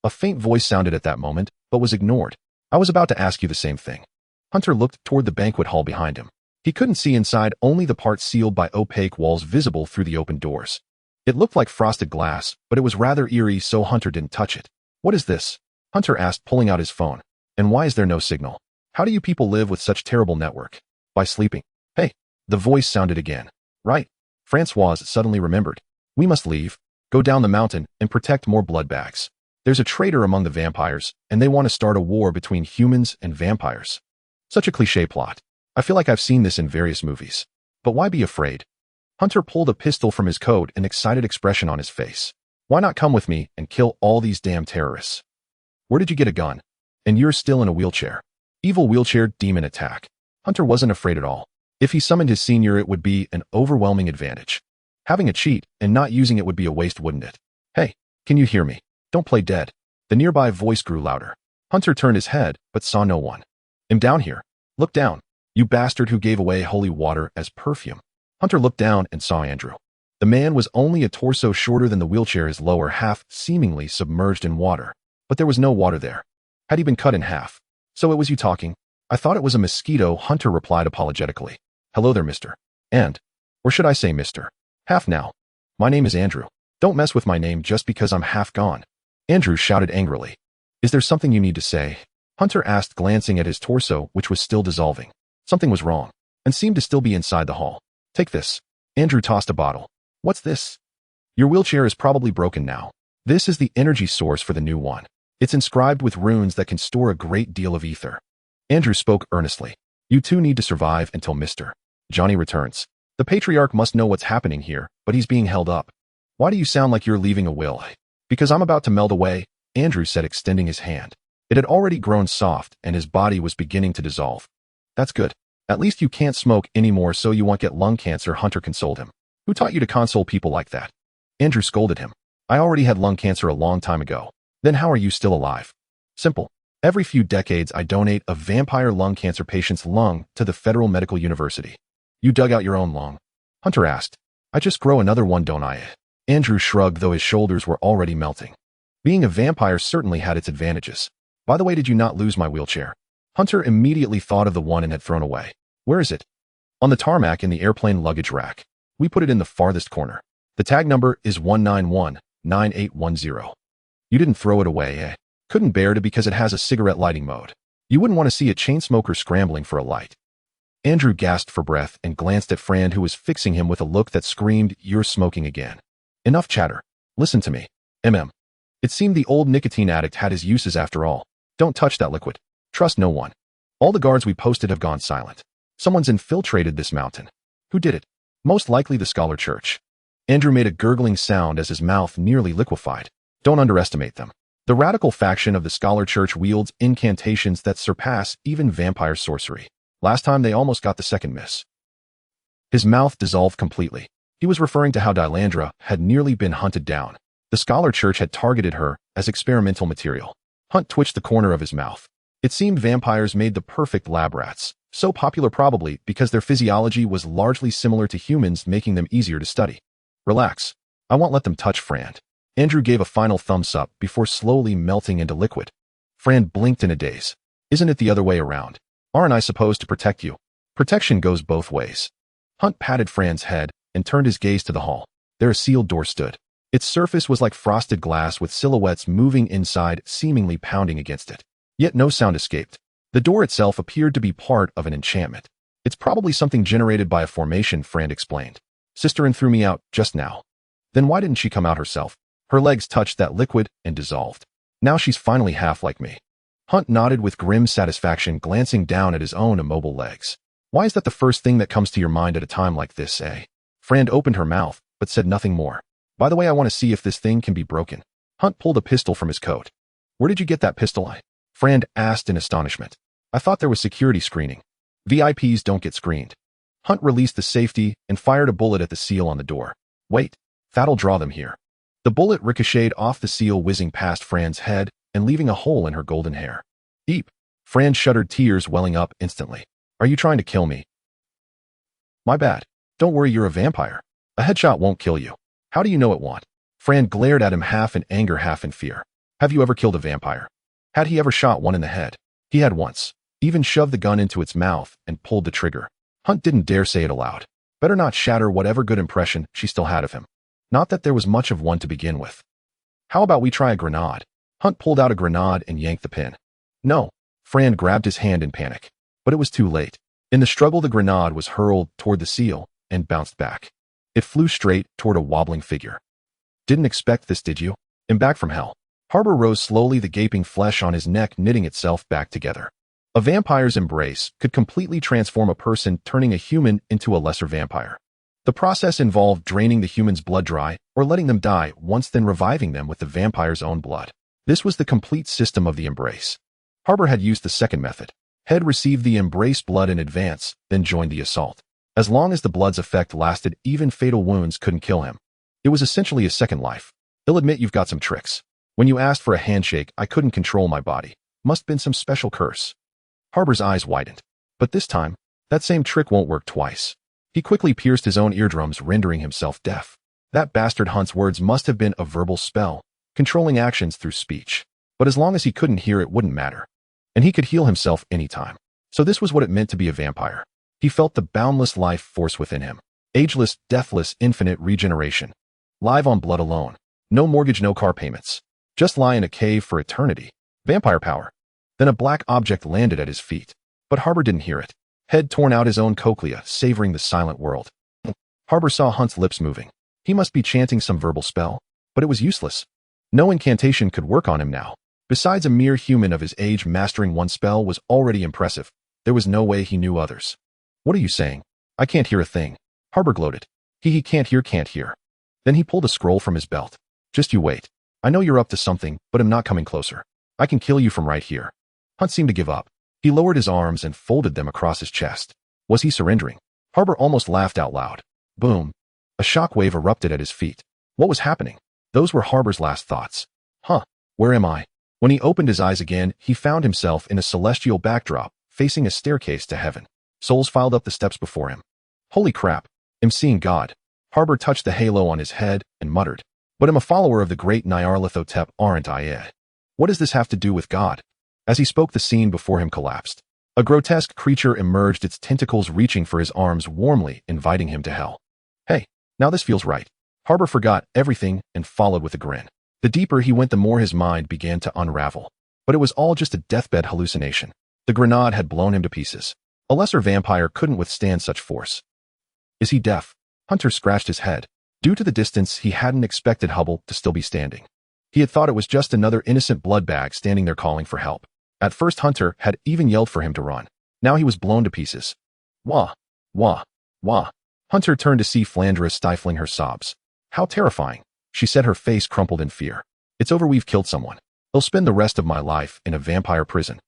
A faint voice sounded at that moment, but was ignored. I was about to ask you the same thing. Hunter looked toward the banquet hall behind him. He couldn't see inside, only the part sealed by opaque walls visible through the open doors. It looked like frosted glass, but it was rather eerie, so Hunter didn't touch it. What is this? Hunter asked, pulling out his phone. And why is there no signal? How do you people live with such terrible network? By sleeping. Hey. The voice sounded again. Right. Francoise suddenly remembered. We must leave, go down the mountain, and protect more blood bags. There's a traitor among the vampires, and they want to start a war between humans and vampires. Such a cliché plot. I feel like I've seen this in various movies. But why be afraid? Hunter pulled a pistol from his coat, an excited expression on his face. Why not come with me and kill all these damn terrorists? Where did you get a gun? And you're still in a wheelchair. Evil wheelchair demon attack. Hunter wasn't afraid at all. If he summoned his senior, it would be an overwhelming advantage. Having a cheat and not using it would be a waste, wouldn't it? Hey, can you hear me? Don't play dead. The nearby voice grew louder. Hunter turned his head, but saw no one. I'm down here. Look down. You bastard who gave away holy water as perfume. Hunter looked down and saw Andrew. The man was only a torso shorter than the wheelchair, his lower half seemingly submerged in water. But there was no water there. Had he been cut in half? So it was you talking? I thought it was a mosquito, Hunter replied apologetically. Hello there, mister. Or should I say mister? Half now. My name is Andrew. Don't mess with my name just because I'm half gone. Andrew shouted angrily. Is there something you need to say? Hunter asked, glancing at his torso, which was still dissolving. Something was wrong, and seemed to still be inside the hall. Take this. Andrew tossed a bottle. What's this? Your wheelchair is probably broken now. This is the energy source for the new one. It's inscribed with runes that can store a great deal of ether. Andrew spoke earnestly. You two need to survive until Mr. Johnny returns. The patriarch must know what's happening here, but he's being held up. Why do you sound like you're leaving a will? Because I'm about to melt away, Andrew said, extending his hand. It had already grown soft, and his body was beginning to dissolve. That's good. At least you can't smoke anymore, so you won't get lung cancer, Hunter consoled him. Who taught you to console people like that? Andrew scolded him. I already had lung cancer a long time ago. Then how are you still alive? Simple. Every few decades, I donate a vampire lung cancer patient's lung to the Federal Medical University. You dug out your own lung? Hunter asked. I just grow another one, don't I? Andrew shrugged, though his shoulders were already melting. Being a vampire certainly had its advantages. By the way, did you not lose my wheelchair? Hunter immediately thought of the one and had thrown away. Where is it? On the tarmac in the airplane luggage rack. We put it in the farthest corner. The tag number is 1919810. You didn't throw it away, eh? Couldn't bear to because it has a cigarette lighting mode. You wouldn't want to see a chain smoker scrambling for a light. Andrew gasped for breath and glanced at Fran, who was fixing him with a look that screamed, You're smoking again. Enough chatter. Listen to me. It seemed the old nicotine addict had his uses after all. Don't touch that liquid. Trust no one. All the guards we posted have gone silent. Someone's infiltrated this mountain. Who did it? Most likely the Scholar Church. Andrew made a gurgling sound as his mouth nearly liquefied. Don't underestimate them. The radical faction of the Scholar Church wields incantations that surpass even vampire sorcery. Last time they almost got the second miss. His mouth dissolved completely. He was referring to how Dylandra had nearly been hunted down. The Scholar Church had targeted her as experimental material. Hunt twitched the corner of his mouth. It seemed vampires made the perfect lab rats, so popular probably because their physiology was largely similar to humans, making them easier to study. Relax. I won't let them touch Fran. Andrew gave a final thumbs up before slowly melting into liquid. Fran blinked in a daze. Isn't it the other way around? Aren't I supposed to protect you? Protection goes both ways. Hunt patted Fran's head and turned his gaze to the hall. There a sealed door stood. Its surface was like frosted glass with silhouettes moving inside, seemingly pounding against it. Yet no sound escaped. The door itself appeared to be part of an enchantment. It's probably something generated by a formation, Fran explained. Sisterin threw me out just now. Then why didn't she come out herself? Her legs touched that liquid and dissolved. Now she's finally half like me. Hunt nodded with grim satisfaction, glancing down at his own immobile legs. Why is that the first thing that comes to your mind at a time like this, eh? Fran opened her mouth, but said nothing more. By the way, I want to see if this thing can be broken. Hunt pulled a pistol from his coat. Where did you get that pistol? Fran asked in astonishment. I thought there was security screening. VIPs don't get screened. Hunt released the safety and fired a bullet at the seal on the door. Wait, that'll draw them here. The bullet ricocheted off the seal, whizzing past Fran's head and leaving a hole in her golden hair. Eep. Fran shuddered, tears welling up instantly. Are you trying to kill me? My bad. Don't worry, you're a vampire. A headshot won't kill you. How do you know it won't? Fran glared at him, half in anger, half in fear. Have you ever killed a vampire? Had he ever shot one in the head? He had once. Even shoved the gun into its mouth and pulled the trigger. Hunt didn't dare say it aloud. Better not shatter whatever good impression she still had of him. Not that there was much of one to begin with. How about we try a grenade? Hunt pulled out a grenade and yanked the pin. No. Fran grabbed his hand in panic. But it was too late. In the struggle, the grenade was hurled toward the seal and bounced back. It flew straight toward a wobbling figure. Didn't expect this, did you? I'm back from hell. Harbor rose slowly, the gaping flesh on his neck knitting itself back together. A vampire's embrace could completely transform a person, turning a human into a lesser vampire. The process involved draining the human's blood dry or letting them die once, then reviving them with the vampire's own blood. This was the complete system of the embrace. Harbor had used the second method. Head received the embrace blood in advance, then joined the assault. As long as the blood's effect lasted, even fatal wounds couldn't kill him. It was essentially a second life. I'll admit you've got some tricks. When you asked for a handshake, I couldn't control my body. Must been some special curse. Harbor's eyes widened. But this time, that same trick won't work twice. He quickly pierced his own eardrums, rendering himself deaf. That bastard Hunt's words must have been a verbal spell, controlling actions through speech. But as long as he couldn't hear, it wouldn't matter. And he could heal himself anytime. So this was what it meant to be a vampire. He felt the boundless life force within him. Ageless, deathless, infinite regeneration. Live on blood alone. No mortgage, no car payments. Just lie in a cave for eternity. Vampire power. Then a black object landed at his feet. But Harbor didn't hear it. Head torn out his own cochlea, savoring the silent world. Harbor saw Hunt's lips moving. He must be chanting some verbal spell. But it was useless. No incantation could work on him now. Besides, a mere human of his age mastering one spell was already impressive. There was no way he knew others. What are you saying? I can't hear a thing. Harbor gloated. He can't hear. Then he pulled a scroll from his belt. Just you wait. I know you're up to something, but I'm not coming closer. I can kill you from right here. Hunt seemed to give up. He lowered his arms and folded them across his chest. Was he surrendering? Harbor almost laughed out loud. Boom. A shockwave erupted at his feet. What was happening? Those were Harbor's last thoughts. Where am I? When he opened his eyes again, he found himself in a celestial backdrop, facing a staircase to heaven. Souls filed up the steps before him. Holy crap. I'm seeing God. Harbor touched the halo on his head and muttered. But I'm a follower of the great Nyarlathotep, aren't I? What does this have to do with God? As he spoke, the scene before him collapsed. A grotesque creature emerged, its tentacles reaching for his arms, warmly inviting him to hell. Hey, now this feels right. Harbor forgot everything and followed with a grin. The deeper he went, the more his mind began to unravel. But it was all just a deathbed hallucination. The grenade had blown him to pieces. A lesser vampire couldn't withstand such force. Is he deaf? Hunter scratched his head. Due to the distance, he hadn't expected Hubble to still be standing. He had thought it was just another innocent blood bag standing there calling for help. At first, Hunter had even yelled for him to run. Now he was blown to pieces. Wah, wah, wah. Hunter turned to see Flandra stifling her sobs. How terrifying, she said, her face crumpled in fear. It's over, we've killed someone. I'll spend the rest of my life in a vampire prison.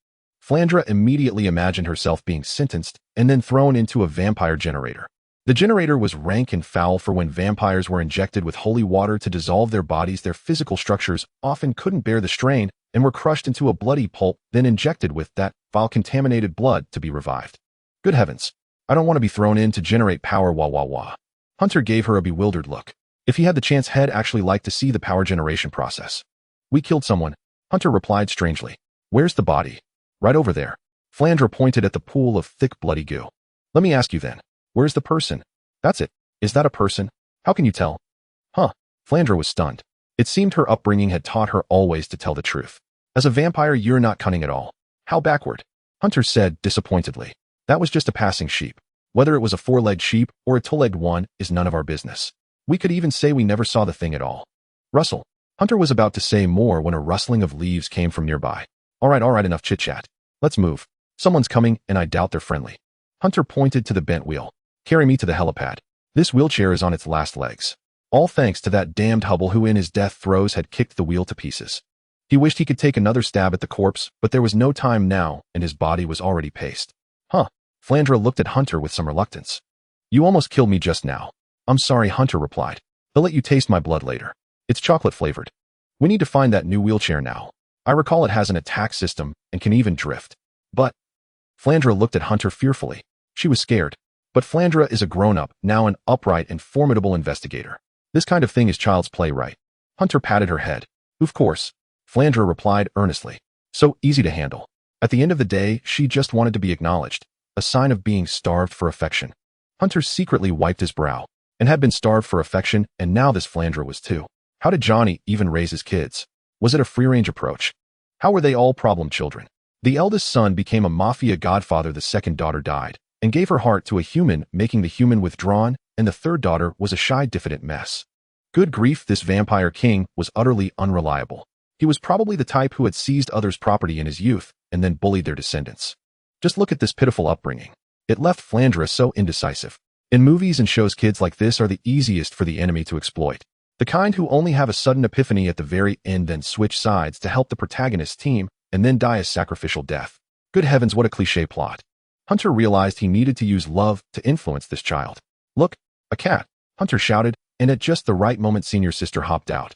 Flandra immediately imagined herself being sentenced and then thrown into a vampire generator. The generator was rank and foul for when vampires were injected with holy water to dissolve their bodies. Their physical structures often couldn't bear the strain and were crushed into a bloody pulp, then injected with that vile contaminated blood to be revived. Good heavens. I don't want to be thrown in to generate power. Wah wah wah. Hunter gave her a bewildered look. If he had the chance, he'd actually like to see the power generation process. We killed someone, Hunter replied strangely. Where's the body? Right over there. Flandra pointed at the pool of thick bloody goo. Let me ask you then. Where's the person? That's it. Is that a person? How can you tell? Huh. Flandra was stunned. It seemed her upbringing had taught her always to tell the truth. As a vampire, you're not cunning at all. How backward? Hunter said disappointedly. That was just a passing sheep. Whether it was a four-legged sheep or a two-legged one is none of our business. We could even say we never saw the thing at all. Rustle. Hunter was about to say more when a rustling of leaves came from nearby. All right, enough chit-chat. Let's move. Someone's coming, and I doubt they're friendly. Hunter pointed to the bent wheel. Carry me to the helipad. This wheelchair is on its last legs. All thanks to that damned Hubble who in his death throes had kicked the wheel to pieces. He wished he could take another stab at the corpse, but there was no time now, and his body was already paced. Huh. Flandra looked at Hunter with some reluctance. You almost killed me just now. I'm sorry, Hunter replied. They'll let you taste my blood later. It's chocolate-flavored. We need to find that new wheelchair now. I recall it has an attack system and can even drift. But... Flandra looked at Hunter fearfully. She was scared. But Flandra is a grown-up, now an upright and formidable investigator. This kind of thing is child's play, right? Hunter patted her head. Of course. Flandra replied earnestly. So easy to handle. At the end of the day, she just wanted to be acknowledged. A sign of being starved for affection. Hunter secretly wiped his brow. And had been starved for affection, and now this Flandra was too. How did Johnny even raise his kids? Was it a free-range approach? How were they all problem children? The eldest son became a mafia godfather, the second daughter died, and gave her heart to a human, making the human withdrawn, and the third daughter was a shy, diffident mess. Good grief, this vampire king was utterly unreliable. He was probably the type who had seized others' property in his youth, and then bullied their descendants. Just look at this pitiful upbringing. It left Flandra so indecisive. In movies and shows, kids like this are the easiest for the enemy to exploit. The kind who only have a sudden epiphany at the very end, then switch sides to help the protagonist's team, and then die a sacrificial death. Good heavens, what a cliché plot. Hunter realized he needed to use love to influence this child. Look, a cat, Hunter shouted, and at just the right moment senior sister hopped out.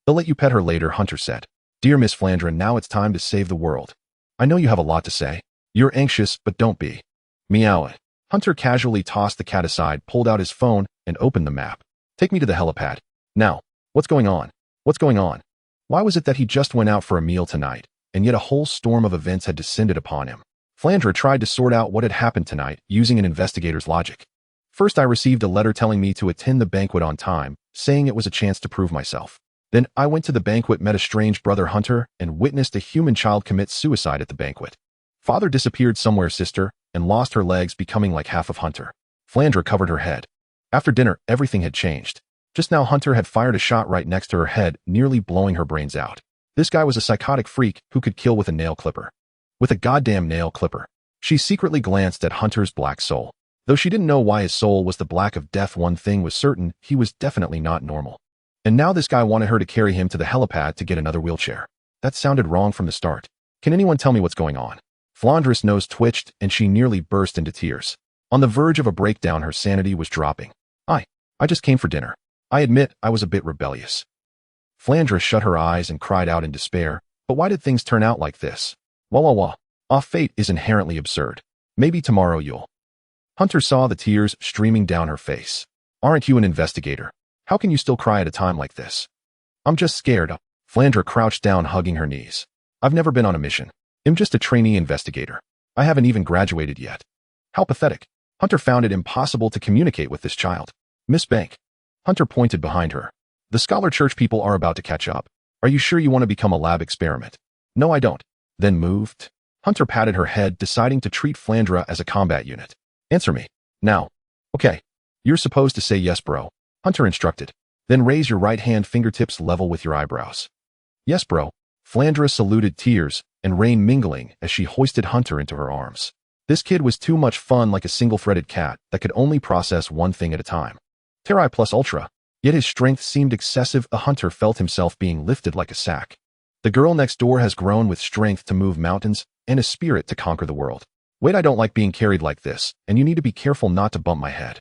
They'll let you pet her later, Hunter said. Dear Miss Flandra, now it's time to save the world. I know you have a lot to say. You're anxious, but don't be. Meow. Hunter casually tossed the cat aside, pulled out his phone, and opened the map. Take me to the helipad. Now, what's going on? What's going on? Why was it that he just went out for a meal tonight, and yet a whole storm of events had descended upon him? Flandra tried to sort out what had happened tonight using an investigator's logic. First, I received a letter telling me to attend the banquet on time, saying it was a chance to prove myself. Then I went to the banquet, met a strange brother Hunter, and witnessed a human child commit suicide at the banquet. Father disappeared somewhere, sister, and lost her legs, becoming like half of Hunter. Flandra covered her head. After dinner, everything had changed. Just now, Hunter had fired a shot right next to her head, nearly blowing her brains out. This guy was a psychotic freak who could kill with a nail clipper. With a goddamn nail clipper. She secretly glanced at Hunter's black soul. Though she didn't know why his soul was the black of death, one thing was certain, he was definitely not normal. And now this guy wanted her to carry him to the helipad to get another wheelchair. That sounded wrong from the start. Can anyone tell me what's going on? Flandra's nose twitched, and she nearly burst into tears. On the verge of a breakdown, her sanity was dropping. I just came for dinner. I admit I was a bit rebellious. Flandra shut her eyes and cried out in despair. But why did things turn out like this? Wah. Fate is inherently absurd. Maybe tomorrow you'll... Hunter saw the tears streaming down her face. Aren't you an investigator? How can you still cry at a time like this? I'm just scared. Flandra crouched down, hugging her knees. I've never been on a mission. I'm just a trainee investigator. I haven't even graduated yet. How pathetic. Hunter found it impossible to communicate with this child. Miss Bank. Hunter pointed behind her. The Scholar Church people are about to catch up. Are you sure you want to become a lab experiment? No, I don't. Then moved. Hunter patted her head, deciding to treat Flandra as a combat unit. Answer me. Now. Okay. You're supposed to say yes, bro. Hunter instructed. Then raise your right hand fingertips level with your eyebrows. Yes, bro. Flandra saluted, tears and rain mingling as she hoisted Hunter into her arms. This kid was too much fun, like a single-threaded cat that could only process one thing at a time. Terrai plus ultra. Yet his strength seemed excessive. Hunter felt himself being lifted like a sack. The girl next door has grown with strength to move mountains and a spirit to conquer the world. Wait, I don't like being carried like this, and you need to be careful not to bump my head.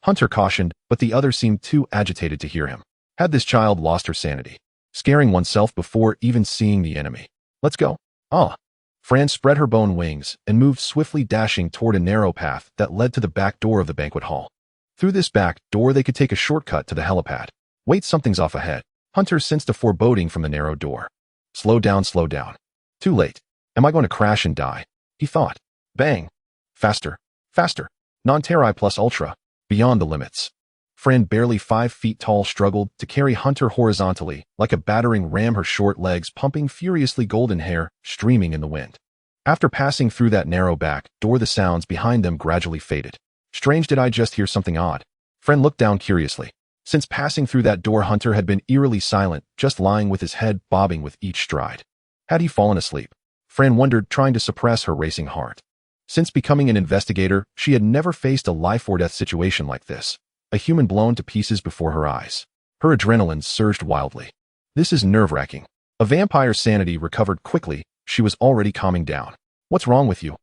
Hunter cautioned, but the other seemed too agitated to hear him. Had this child lost her sanity? Scaring oneself before even seeing the enemy. Let's go. Ah. Fran spread her bone wings and moved swiftly, dashing toward a narrow path that led to the back door of the banquet hall. Through this back door they could take a shortcut to the helipad. Wait, something's off ahead. Hunter sensed a foreboding from the narrow door. Slow down, slow down. Too late. Am I going to crash and die? He thought. Bang. Faster. Faster. Non-terri plus ultra. Beyond the limits. Fran, barely 5 feet tall, struggled to carry Hunter horizontally, like a battering ram, her short legs pumping furiously, golden hair streaming in the wind. After passing through that narrow back door, the sounds behind them gradually faded. Strange, did I just hear something odd? Fran looked down curiously. Since passing through that door, Hunter had been eerily silent, just lying with his head bobbing with each stride. Had he fallen asleep? Fran wondered, trying to suppress her racing heart. Since becoming an investigator, she had never faced a life-or-death situation like this. A human blown to pieces before her eyes. Her adrenaline surged wildly. This is nerve-wracking. A vampire's sanity recovered quickly. She was already calming down. What's wrong with you?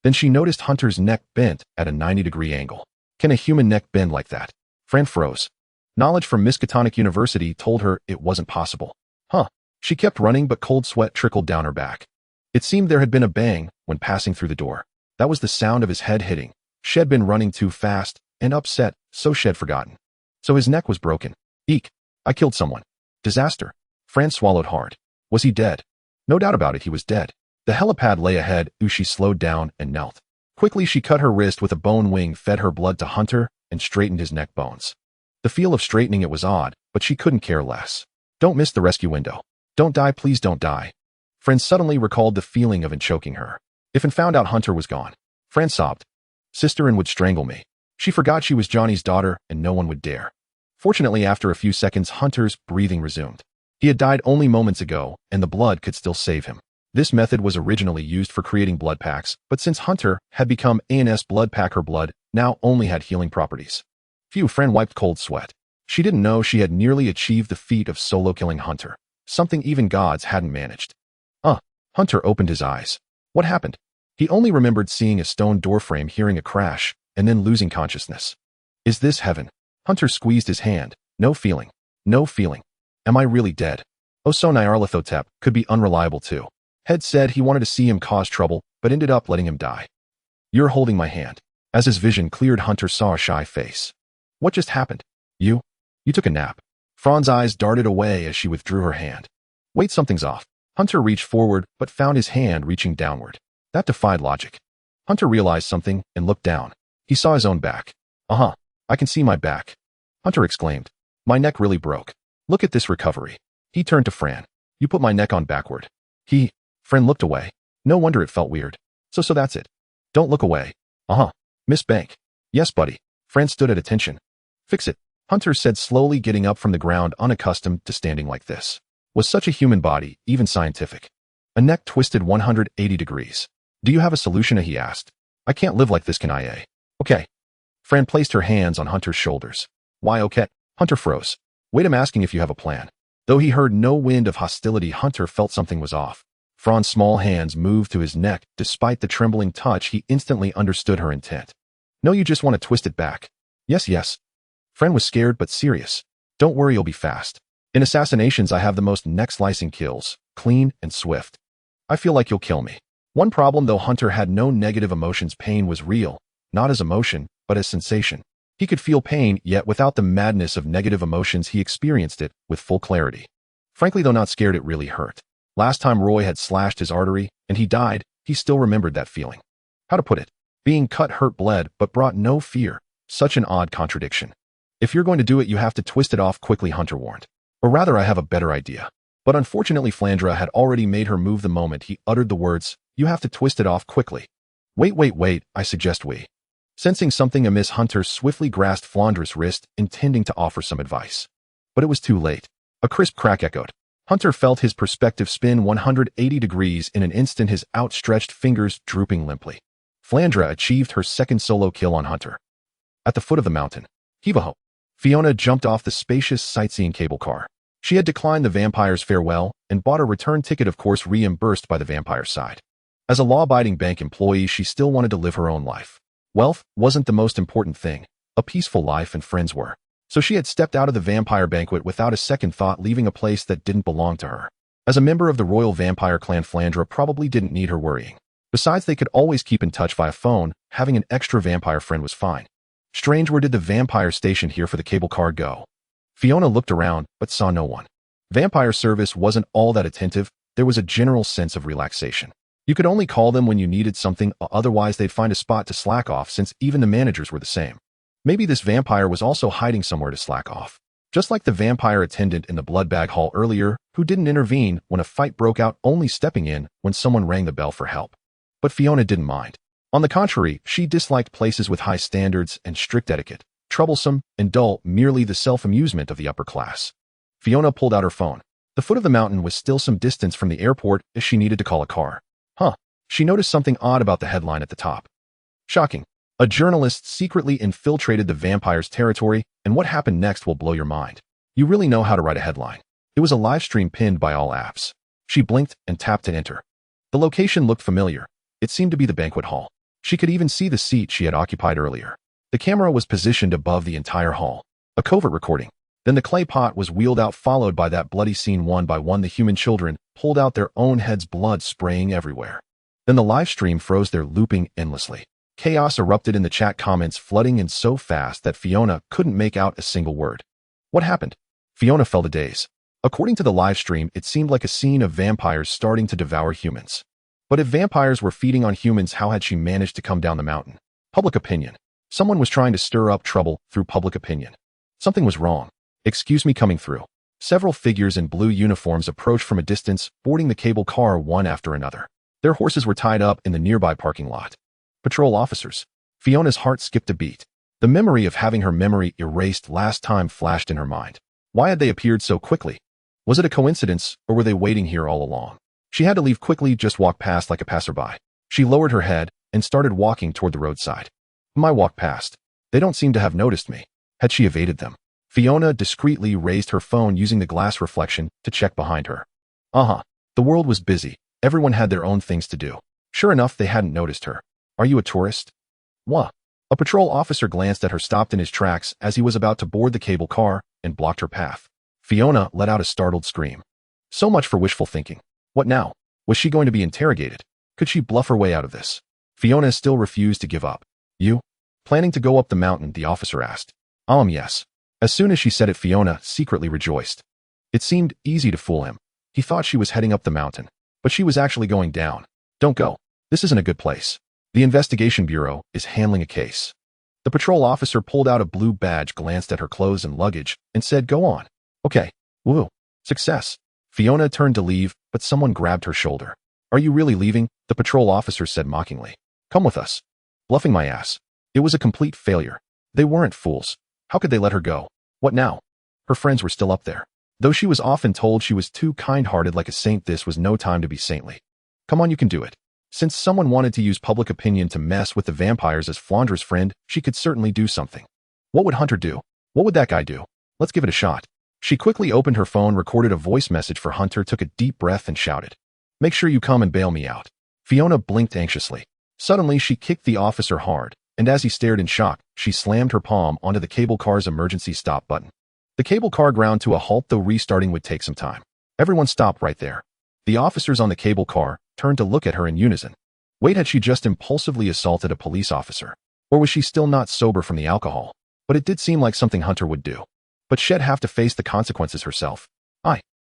Then she noticed Hunter's neck bent at a 90-degree angle. Can a human neck bend like that? Fran froze. Knowledge from Miskatonic University told her it wasn't possible. Huh. She kept running, but cold sweat trickled down her back. It seemed there had been a bang when passing through the door. That was the sound of his head hitting. She'd been running too fast and upset, so she'd forgotten. So his neck was broken. Eek. I killed someone. Disaster. Fran swallowed hard. Was he dead? No doubt about it, he was dead. The helipad lay ahead. She slowed down and knelt. Quickly she cut her wrist with a bone wing, fed her blood to Hunter, and straightened his neck bones. The feel of straightening it was odd, but she couldn't care less. Don't miss the rescue window. Don't die, please don't die. Fran suddenly recalled the feeling of it choking her. If and found out Hunter was gone. Fran sobbed. Sister and would strangle me. She forgot she was Johnny's daughter and no one would dare. Fortunately, after a few seconds, Hunter's breathing resumed. He had died only moments ago, and the blood could still save him. This method was originally used for creating blood packs, but since Hunter had become ANS blood pack, her blood now only had healing properties. Phew, Fran wiped cold sweat. She didn't know she had nearly achieved the feat of solo killing Hunter. Something even gods hadn't managed. Hunter opened his eyes. What happened? He only remembered seeing a stone doorframe, hearing a crash, and then losing consciousness. Is this heaven? Hunter squeezed his hand. No feeling. No feeling. Am I really dead? So Nyarlathotep could be unreliable too. Head said he wanted to see him cause trouble, but ended up letting him die. You're holding my hand. As his vision cleared, Hunter saw a shy face. What just happened? You took a nap. Fran's eyes darted away as she withdrew her hand. Wait, something's off. Hunter reached forward, but found his hand reaching downward. That defied logic. Hunter realized something and looked down. He saw his own back. I can see my back. Hunter exclaimed. My neck really broke. Look at this recovery. He turned to Fran. You put my neck on backward. Fran looked away. No wonder it felt weird. So that's it. Don't look away. Miss Bank. Yes, buddy. Fran stood at attention. Fix it. Hunter said slowly, getting up from the ground, unaccustomed to standing like this. Was such a human body, even scientific? A neck twisted 180 degrees. Do you have a solution? He asked. I can't live like this, can I? Okay. Fran placed her hands on Hunter's shoulders. Why okay? Hunter froze. Wait, I'm asking if you have a plan. Though he heard no wind of hostility, Hunter felt something was off. Fran's small hands moved to his neck. Despite the trembling touch, he instantly understood her intent. No, you just want to twist it back. Yes. Fran was scared but serious. Don't worry, you'll be fast. In assassinations, I have the most neck-slicing kills, clean and swift. I feel like you'll kill me. One problem, though, Hunter had no negative emotions. Pain was real, not as emotion, but as sensation. He could feel pain, yet without the madness of negative emotions, he experienced it with full clarity. Frankly, though not scared, it really hurt. Last time Roy had slashed his artery, and he died, he still remembered that feeling. How to put it? Being cut hurt, bled, but brought no fear. Such an odd contradiction. If you're going to do it, you have to twist it off quickly, Hunter warned. Or rather, I have a better idea. But unfortunately, Flandra had already made her move the moment he uttered the words, you have to twist it off quickly. Wait, I suggest we. Sensing something amiss, Hunter swiftly grasped Flandra's wrist, intending to offer some advice. But it was too late. A crisp crack echoed. Hunter felt his perspective spin 180 degrees in an instant, his outstretched fingers drooping limply. Flandra achieved her second solo kill on Hunter. At the foot of the mountain, Heave-ho! Fiona jumped off the spacious sightseeing cable car. She had declined the vampire's farewell and bought a return ticket, of course reimbursed by the vampire's side. As a law-abiding bank employee, she still wanted to live her own life. Wealth wasn't the most important thing. a peaceful life and friends were. So she had stepped out of the vampire banquet without a second thought, leaving a place that didn't belong to her. As a member of the royal vampire clan, Flandra probably didn't need her worrying. Besides, they could always keep in touch via phone. Having an extra vampire friend was fine. Strange, where did the vampire station here for the cable car go? Fiona looked around, but saw no one. Vampire service wasn't all that attentive. There was a general sense of relaxation. You could only call them when you needed something, otherwise they'd find a spot to slack off, since even the managers were the same. Maybe this vampire was also hiding somewhere to slack off. Just like the vampire attendant in the blood bag hall earlier, who didn't intervene when a fight broke out, only stepping in when someone rang the bell for help. But Fiona didn't mind. On the contrary, she disliked places with high standards and strict etiquette, troublesome and dull, merely the self-amusement of the upper class. Fiona pulled out her phone. The foot of the mountain was still some distance from the airport as she needed to call a car. She noticed something odd about the headline at the top. Shocking. A journalist secretly infiltrated the vampire's territory, and what happened next will blow your mind. You really know how to write a headline. It was a live stream pinned by all apps. She blinked and tapped to enter. The location looked familiar. It seemed to be the banquet hall. She could even see the seat she had occupied earlier. The camera was positioned above the entire hall. A covert recording. Then the clay pot was wheeled out, followed by that bloody scene. One by one, the human children pulled out their own heads, blood spraying everywhere. Then the live stream froze there, looping endlessly. Chaos erupted in the chat, comments flooding in so fast that Fiona couldn't make out a single word. What happened? Fiona fell to daze. According to the live stream, it seemed like a scene of vampires starting to devour humans. But if vampires were feeding on humans, how had she managed to come down the mountain? Public opinion. Someone was trying to stir up trouble through public opinion. Something was wrong. Excuse me, coming through. Several figures in blue uniforms approached from a distance, boarding the cable car one after another. Their horses were tied up in the nearby parking lot. Patrol officers. Fiona's heart skipped a beat. The memory of having her memory erased last time flashed in her mind. Why had they appeared so quickly? Was it a coincidence, or were they waiting here all along? She had to leave quickly, just walk past like a passerby. She lowered her head and started walking toward the roadside. I walked past. They don't seem to have noticed me. Had she evaded them? Fiona discreetly raised her phone using the glass reflection to check behind her. The world was busy. Everyone had their own things to do. Sure enough, they hadn't noticed her. Are you a tourist? What? A patrol officer glanced at her, stopped in his tracks as he was about to board the cable car, and blocked her path. Fiona let out a startled scream. So much for wishful thinking. What now? Was she going to be interrogated? Could she bluff her way out of this? Fiona still refused to give up. You? Planning to go up the mountain? The officer asked. Yes. As soon as she said it, Fiona secretly rejoiced. It seemed easy to fool him. He thought she was heading up the mountain, but she was actually going down. Don't go. This isn't a good place. The investigation bureau is handling a case. The patrol officer pulled out a blue badge, glanced at her clothes and luggage, and said, go on. Okay. Woo. Success. Fiona turned to leave, but someone grabbed her shoulder. Are you really leaving? The patrol officer said mockingly. Come with us. Bluffing my ass. It was a complete failure. They weren't fools. How could they let her go? What now? Her friends were still up there. Though she was often told she was too kind-hearted, like a saint, this was no time to be saintly. Come on, you can do it. Since someone wanted to use public opinion to mess with the vampires as Flandra's friend, she could certainly do something. What would Hunter do? What would that guy do? Let's give it a shot. She quickly opened her phone, recorded a voice message for Hunter, took a deep breath and shouted, make sure you come and bail me out. Fiona blinked anxiously. Suddenly, she kicked the officer hard, and as he stared in shock, she slammed her palm onto the cable car's emergency stop button. The cable car ground to a halt, though restarting would take some time. Everyone stopped right there. The officers on the cable car turned to look at her in unison. Wait, had she just impulsively assaulted a police officer? Or was she still not sober from the alcohol? But it did seem like something Hunter would do. But she'd have to face the consequences herself.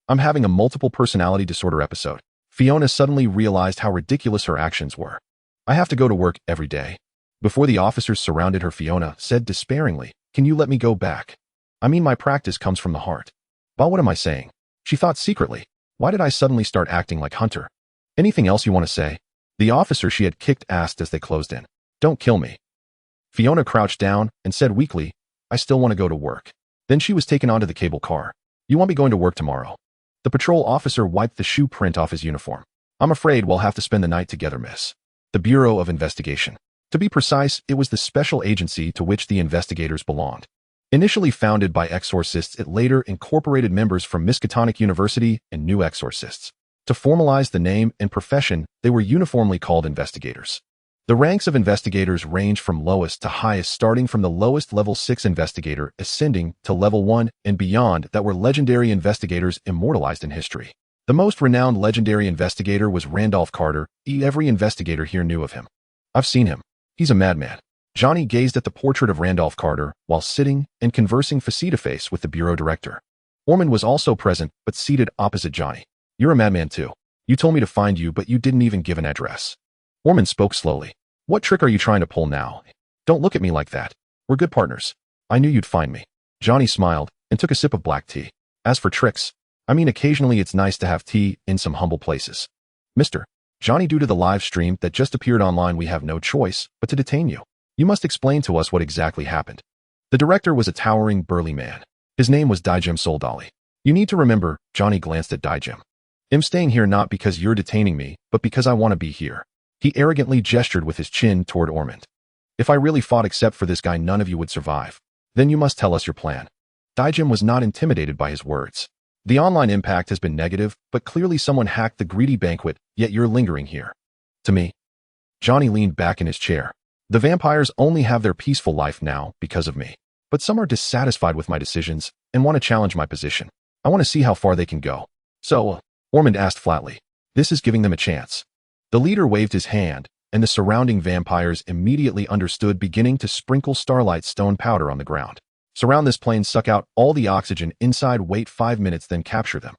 I'm having a multiple personality disorder episode. Fiona suddenly realized how ridiculous her actions were. I have to go to work every day. Before the officers surrounded her, Fiona said despairingly, can you let me go back? I mean, my practice comes from the heart. But what am I saying? She thought secretly. Why did I suddenly start acting like Hunter? Anything else you want to say? The officer she had kicked asked as they closed in. Don't kill me. Fiona crouched down and said weakly, I still want to go to work. Then she was taken onto the cable car. You won't be going to work tomorrow. The patrol officer wiped the shoe print off his uniform. I'm afraid we'll have to spend the night together, miss. The Bureau of Investigation. To be precise, it was the special agency to which the investigators belonged. Initially founded by exorcists, it later incorporated members from Miskatonic University and new exorcists. To formalize the name and profession, they were uniformly called investigators. The ranks of investigators range from lowest to highest, starting from the lowest level 6 investigator ascending to level 1 and beyond that were legendary investigators immortalized in history. The most renowned legendary investigator was Randolph Carter. Every investigator here knew of him. I've seen him. He's a madman. Johnny gazed at the portrait of Randolph Carter while sitting and conversing face-to-face with the bureau director. Ormond was also present, but seated opposite Johnny. You're a madman too. You told me to find you, but you didn't even give an address. Ormond spoke slowly. What trick are you trying to pull now? Don't look at me like that. We're good partners. I knew you'd find me. Johnny smiled and took a sip of black tea. As for tricks, I mean, occasionally it's nice to have tea in some humble places. Mr. Johnny, due to the live stream that just appeared online, we have no choice but to detain you. You must explain to us what exactly happened. The director was a towering, burly man. His name was Dijim Soldali. You need to remember, Johnny glanced at Dijim. I'm staying here not because you're detaining me, but because I want to be here. He arrogantly gestured with his chin toward Ormond. If I really fought except for this guy, none of you would survive. Then you must tell us your plan. Dijim was not intimidated by his words. The online impact has been negative, but clearly someone hacked the greedy banquet, yet you're lingering here. To me. Johnny leaned back in his chair. The vampires only have their peaceful life now because of me. But some are dissatisfied with my decisions and want to challenge my position. I want to see how far they can go. So, Ormond asked flatly. This is giving them a chance. The leader waved his hand, and the surrounding vampires immediately understood, beginning to sprinkle starlight stone powder on the ground. Surround this plane, suck out all the oxygen inside, wait 5 minutes, then capture them.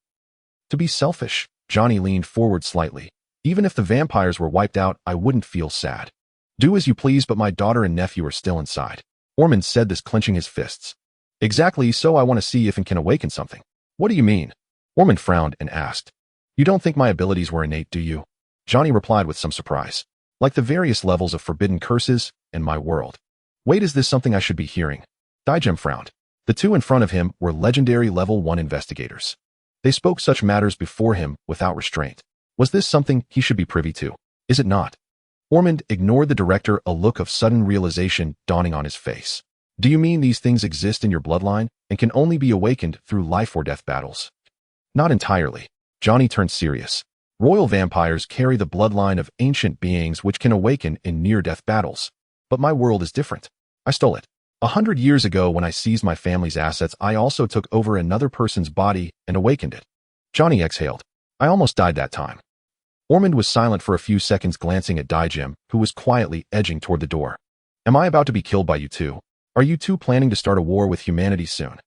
To be selfish, Johnny leaned forward slightly. Even if the vampires were wiped out, I wouldn't feel sad. Do as you please, but my daughter and nephew are still inside. Ormond said this, clenching his fists. Exactly, so I want to see if it can awaken something. What do you mean? Ormond frowned and asked. You don't think my abilities were innate, do you? Johnny replied with some surprise. Like the various levels of forbidden curses and my world. Wait, is this something I should be hearing? Dijim frowned. The two in front of him were legendary level 1 investigators. They spoke such matters before him without restraint. Was this something he should be privy to? Is it not? Ormond ignored the director, a look of sudden realization dawning on his face. Do you mean these things exist in your bloodline and can only be awakened through life or death battles? Not entirely. Johnny turned serious. Royal vampires carry the bloodline of ancient beings which can awaken in near-death battles. But my world is different. I stole it. 100 years ago, when I seized my family's assets, I also took over another person's body and awakened it. Johnny exhaled. I almost died that time. Ormond was silent for a few seconds, glancing at Dijim, who was quietly edging toward the door. Am I about to be killed by you two? Are you two planning to start a war with humanity soon?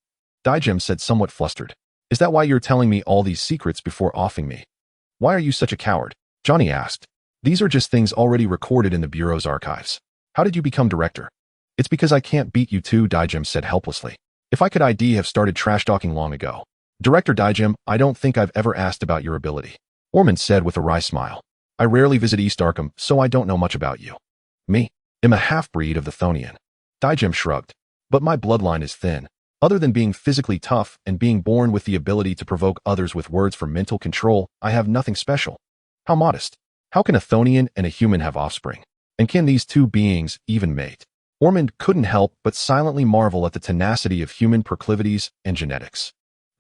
Dijim said, somewhat flustered. Is that why you're telling me all these secrets before offing me? Why are you such a coward? Johnny asked. These are just things already recorded in the Bureau's archives. How did you become director? It's because I can't beat you two, Dijim said helplessly. If I could, I'd have started trash-talking long ago. Director Dijim, I don't think I've ever asked about your ability. Ormond said with a wry smile. I rarely visit East Arkham, so I don't know much about you. Me? I'm a half-breed of the Thonian. Dijim shrugged. But my bloodline is thin. Other than being physically tough and being born with the ability to provoke others with words for mental control, I have nothing special. How modest. How can a Thonian and a human have offspring? And can these two beings even mate? Ormond couldn't help but silently marvel at the tenacity of human proclivities and genetics.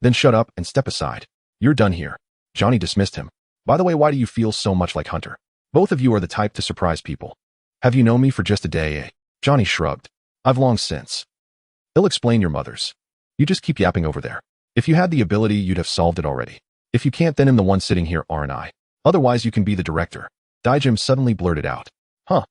Then shut up and step aside. You're done here. Johnny dismissed him. By the way, why do you feel so much like Hunter? Both of you are the type to surprise people. Have you known me for just a day, eh? Johnny shrugged. I've long since. He'll explain your mothers. You just keep yapping over there. If you had the ability, you'd have solved it already. If you can't, then I'm the one sitting here, aren't I? Otherwise, you can be the director. Dijim suddenly blurted out. Huh.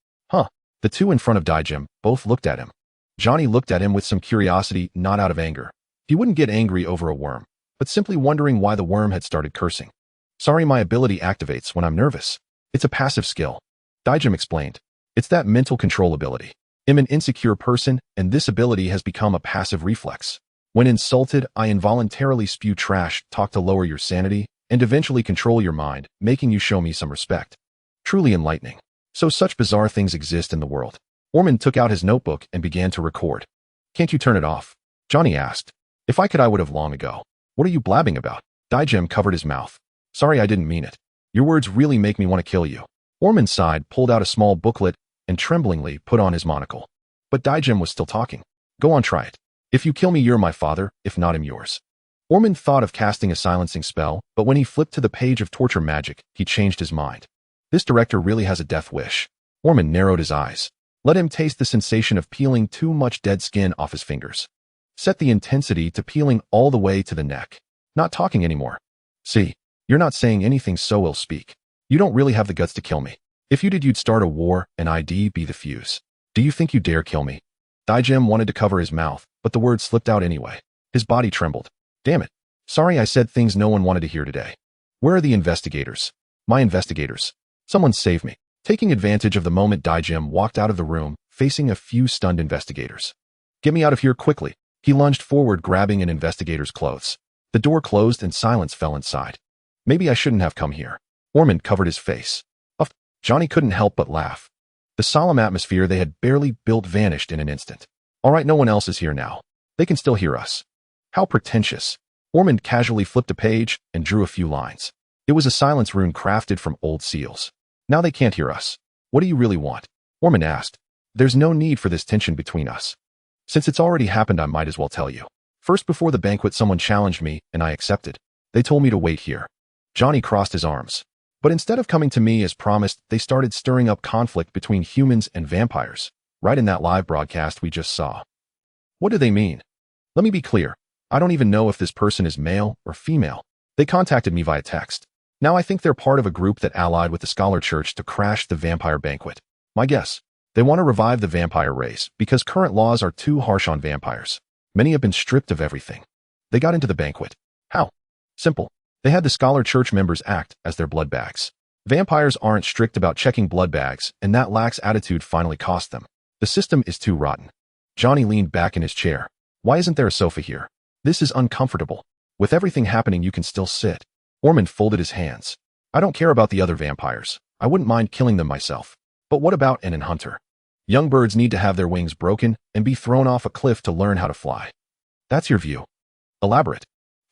The two in front of Dijim both looked at him. Johnny looked at him with some curiosity, not out of anger. He wouldn't get angry over a worm, but simply wondering why the worm had started cursing. Sorry, my ability activates when I'm nervous. It's a passive skill. Dijim explained. It's that mental control ability. I'm an insecure person, and this ability has become a passive reflex. When insulted, I involuntarily spew trash, talk to lower your sanity, and eventually control your mind, making you show me some respect. Truly enlightening. So such bizarre things exist in the world. Ormond took out his notebook and began to record. Can't you turn it off? Johnny asked. If I could, I would have long ago. What are you blabbing about? Dijim covered his mouth. Sorry, I didn't mean it. Your words really make me want to kill you. Ormond sighed, pulled out a small booklet, and tremblingly put on his monocle. But Dijim was still talking. Go on, try it. If you kill me, you're my father. If not, I'm yours. Ormond thought of casting a silencing spell, but when he flipped to the page of torture magic, he changed his mind. This director really has a death wish. Ormond narrowed his eyes. Let him taste the sensation of peeling too much dead skin off his fingers. Set the intensity to peeling all the way to the neck. Not talking anymore. See, you're not saying anything, so we'll speak. You don't really have the guts to kill me. If you did, you'd start a war and I'd be the fuse. Do you think you dare kill me? Dijim wanted to cover his mouth, but the words slipped out anyway. His body trembled. Damn it. Sorry, I said things no one wanted to hear today. Where are the investigators? My investigators. Someone save me. Taking advantage of the moment, Dijim walked out of the room, facing a few stunned investigators. Get me out of here quickly. He lunged forward, grabbing an investigator's clothes. The door closed and silence fell inside. Maybe I shouldn't have come here. Ormond covered his face. Johnny couldn't help but laugh. The solemn atmosphere they had barely built vanished in an instant. All right, no one else is here now. They can still hear us. How pretentious. Ormond casually flipped a page and drew a few lines. It was a silence rune crafted from old seals. Now they can't hear us. What do you really want? Ormond asked. There's no need for this tension between us. Since it's already happened, I might as well tell you. First, before the banquet, someone challenged me, and I accepted. They told me to wait here. Johnny crossed his arms. But instead of coming to me as promised, they started stirring up conflict between humans and vampires, right in that live broadcast we just saw. What do they mean? Let me be clear. I don't even know if this person is male or female. They contacted me via text. Now I think they're part of a group that allied with the Scholar Church to crash the vampire banquet. My guess. They want to revive the vampire race because current laws are too harsh on vampires. Many have been stripped of everything. They got into the banquet. How? Simple. They had the Scholar Church members act as their blood bags. Vampires aren't strict about checking blood bags, and that lax attitude finally cost them. The system is too rotten. Johnny leaned back in his chair. Why isn't there a sofa here? This is uncomfortable. With everything happening, you can still sit. Ormond folded his hands. I don't care about the other vampires. I wouldn't mind killing them myself. But what about Ann and Hunter? Young birds need to have their wings broken and be thrown off a cliff to learn how to fly. That's your view. Elaborate.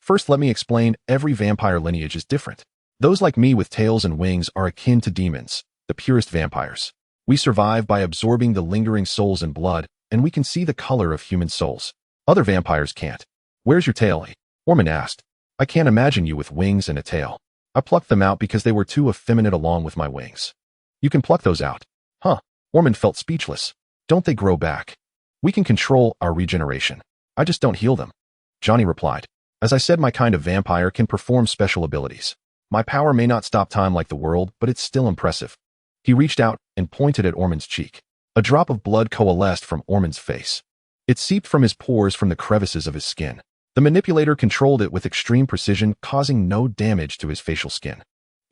First, let me explain. Every vampire lineage is different. Those like me with tails and wings are akin to demons, the purest vampires. We survive by absorbing the lingering souls and blood, and we can see the color of human souls. Other vampires can't. Where's your tail? Ormond asked. I can't imagine you with wings and a tail. I plucked them out because they were too effeminate along with my wings. You can pluck those out. Huh. Ormond felt speechless. Don't they grow back? We can control our regeneration. I just don't heal them. Johnny replied. As I said, my kind of vampire can perform special abilities. My power may not stop time like the world, but it's still impressive. He reached out and pointed at Ormond's cheek. A drop of blood coalesced from Ormond's face. It seeped from his pores from the crevices of his skin. The manipulator controlled it with extreme precision, causing no damage to his facial skin.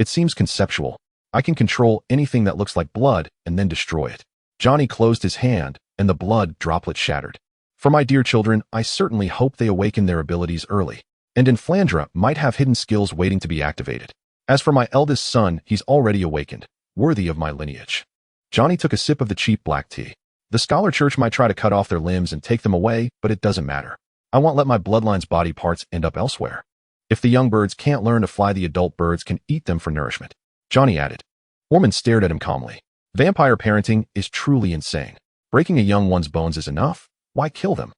It seems conceptual. I can control anything that looks like blood and then destroy it. Johnny closed his hand, and the blood droplet shattered. For my dear children, I certainly hope they awaken their abilities early, and in Flandra might have hidden skills waiting to be activated. As for my eldest son, he's already awakened, worthy of my lineage. Johnny took a sip of the cheap black tea. The Scholar Church might try to cut off their limbs and take them away, but it doesn't matter. I won't let my bloodline's body parts end up elsewhere. If the young birds can't learn to fly, the adult birds can eat them for nourishment. Johnny added. Ormond stared at him calmly. Vampire parenting is truly insane. Breaking a young one's bones is enough. Why kill them?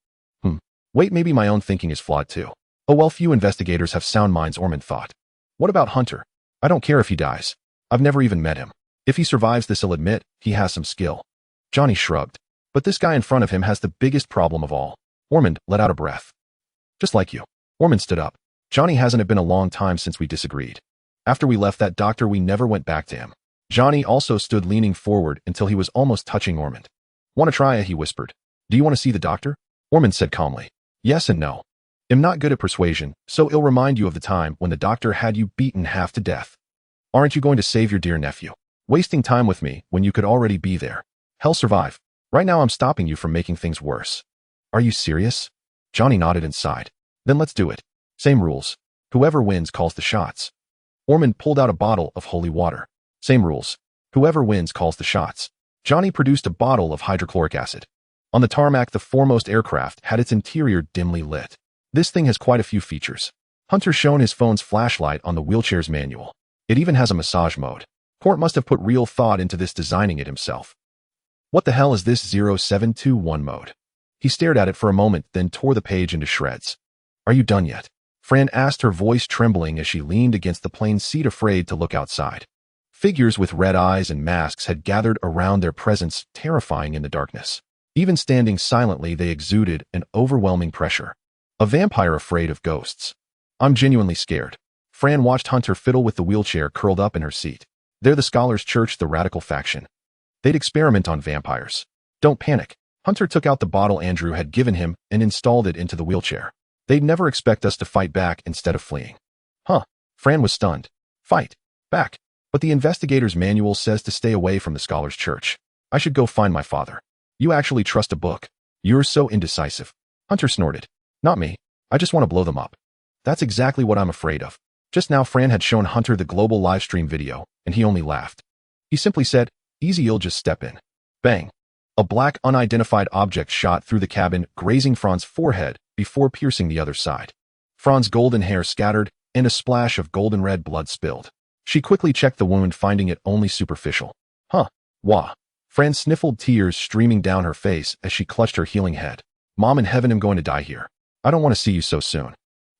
Wait, maybe my own thinking is flawed too. Oh well, few investigators have sound minds, Ormond thought. What about Hunter? I don't care if he dies. I've never even met him. If he survives this, he'll admit he has some skill. Johnny shrugged. But this guy in front of him has the biggest problem of all. Ormond let out a breath. Just like you. Ormond stood up. Johnny, hasn't it been a long time since we disagreed? After we left that doctor, we never went back to him. Johnny also stood leaning forward until he was almost touching Ormond. Want to try it? He whispered. Do you want to see the doctor? Ormond said calmly. Yes and no. I'm not good at persuasion, so it'll remind you of the time when the doctor had you beaten half to death. Aren't you going to save your dear nephew? Wasting time with me when you could already be there. Hell, survive. Right now I'm stopping you from making things worse. Are you serious? Johnny nodded and sighed. Then let's do it. Same rules. Whoever wins calls the shots. Ormond pulled out a bottle of holy water. Same rules. Whoever wins calls the shots. Johnny produced a bottle of hydrochloric acid. On the tarmac, the foremost aircraft had its interior dimly lit. This thing has quite a few features. Hunter shone his phone's flashlight on the wheelchair's manual. It even has a massage mode. Court must have put real thought into this, designing it himself. What the hell is this 0721 mode? He stared at it for a moment, then tore the page into shreds. Are you done yet? Fran asked, her voice trembling as she leaned against the plane's seat, afraid to look outside. Figures with red eyes and masks had gathered around their presence, terrifying in the darkness. Even standing silently, they exuded an overwhelming pressure. A vampire afraid of ghosts. I'm genuinely scared. Fran watched Hunter fiddle with the wheelchair curled up in her seat. They're the Scholars Church, the radical faction. They'd experiment on vampires. Don't panic. Hunter took out the bottle Andrew had given him and installed it into the wheelchair. They'd never expect us to fight back instead of fleeing. Huh. Fran was stunned. Fight back. But the investigator's manual says to stay away from the Scholars Church. I should go find my father. You actually trust a book. You're so indecisive. Hunter snorted. Not me. I just want to blow them up. That's exactly what I'm afraid of. Just now Fran had shown Hunter the global livestream video, and he only laughed. He simply said, easy, you'll just step in. Bang. A black unidentified object shot through the cabin, grazing Fran's forehead before piercing the other side. Fran's golden hair scattered, and a splash of golden red blood spilled. She quickly checked the wound, finding it only superficial. Huh. Wah. Fran sniffled, tears streaming down her face as she clutched her healing head. Mom in heaven, I'm going to die here. I don't want to see you so soon.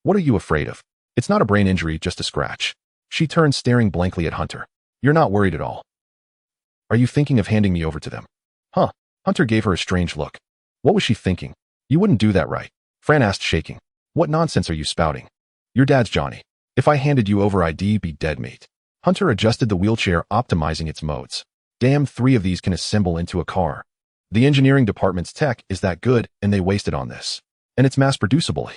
What are you afraid of? It's not a brain injury, just a scratch. She turned, staring blankly at Hunter. You're not worried at all. Are you thinking of handing me over to them? Huh. Hunter gave her a strange look. What was she thinking? You wouldn't do that, right? Fran asked, shaking. What nonsense are you spouting? Your dad's Johnny. If I handed you over, I'd be dead meat. Hunter adjusted the wheelchair, optimizing its modes. Damn, 3 of these can assemble into a car. The engineering department's tech is that good, and they wasted on this. And it's mass-producible.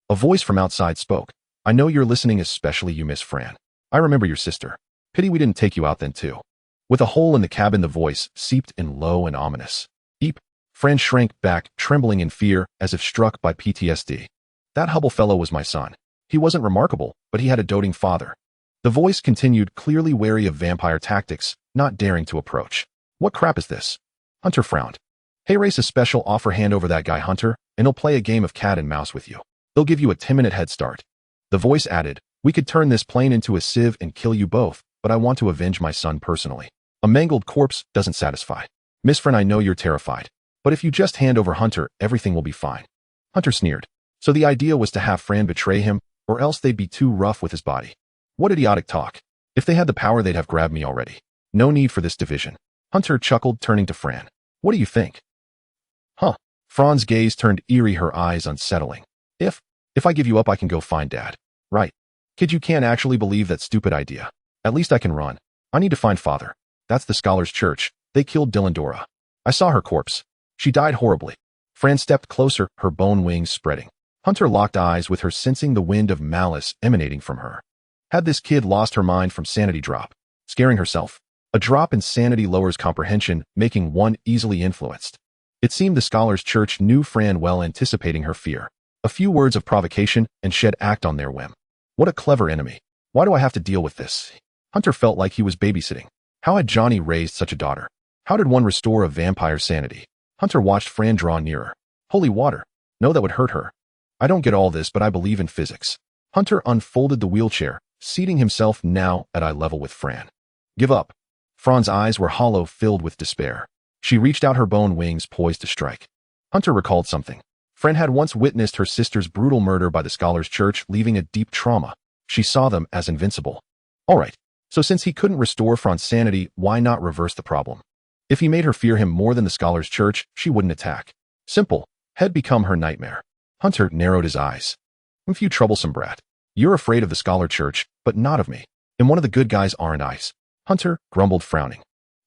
A voice from outside spoke. I know you're listening, especially you, Miss Fran. I remember your sister. Pity we didn't take you out then, too. With a hole in the cabin, the voice seeped in, low and ominous. Eep. Fran shrank back, trembling in fear, as if struck by PTSD. That Hubble fellow was my son. He wasn't remarkable, but he had a doting father. The voice continued, clearly wary of vampire tactics, not daring to approach. What crap is this? Hunter frowned. Hey, race a special offer, hand over that guy, Hunter, and he'll play a game of cat and mouse with you. They'll give you a 10-minute head start. The voice added, we could turn this plane into a sieve and kill you both, but I want to avenge my son personally. A mangled corpse doesn't satisfy. Miss Fran, I know you're terrified, but if you just hand over Hunter, everything will be fine. Hunter sneered. So the idea was to have Fran betray him, or else they'd be too rough with his body. What idiotic talk. If they had the power, they'd have grabbed me already. No need for this division. Hunter chuckled, turning to Fran. What do you think? Huh. Fran's gaze turned eerie, her eyes unsettling. If I give you up, I can go find Dad. Right. Kid, you can't actually believe that stupid idea. At least I can run. I need to find Father. That's the Scholars Church. They killed Dora. I saw her corpse. She died horribly. Fran stepped closer, her bone wings spreading. Hunter locked eyes with her, sensing the wind of malice emanating from her. Had this kid lost her mind from sanity drop? Scaring herself? A drop in sanity lowers comprehension, making one easily influenced. It seemed the Scholars Church knew Fran well, anticipating her fear. A few words of provocation, and she'd act on their whim. What a clever enemy. Why do I have to deal with this? Hunter felt like he was babysitting. How had Johnny raised such a daughter? How did one restore a vampire's sanity? Hunter watched Fran draw nearer. Holy water. No, that would hurt her. I don't get all this, but I believe in physics. Hunter unfolded the wheelchair, seating himself now at eye level with Fran. Give up. Fran's eyes were hollow, filled with despair. She reached out, her bone wings poised to strike. Hunter recalled something. Fran had once witnessed her sister's brutal murder by the Scholars Church, leaving a deep trauma. She saw them as invincible. All right. So since he couldn't restore Fran's sanity, why not reverse the problem? If he made her fear him more than the Scholars Church, she wouldn't attack. Simple. Had become her nightmare. Hunter narrowed his eyes. You troublesome brat. You're afraid of the Scholar Church, but not of me. And one of the good guys, aren't I? Hunter grumbled, frowning.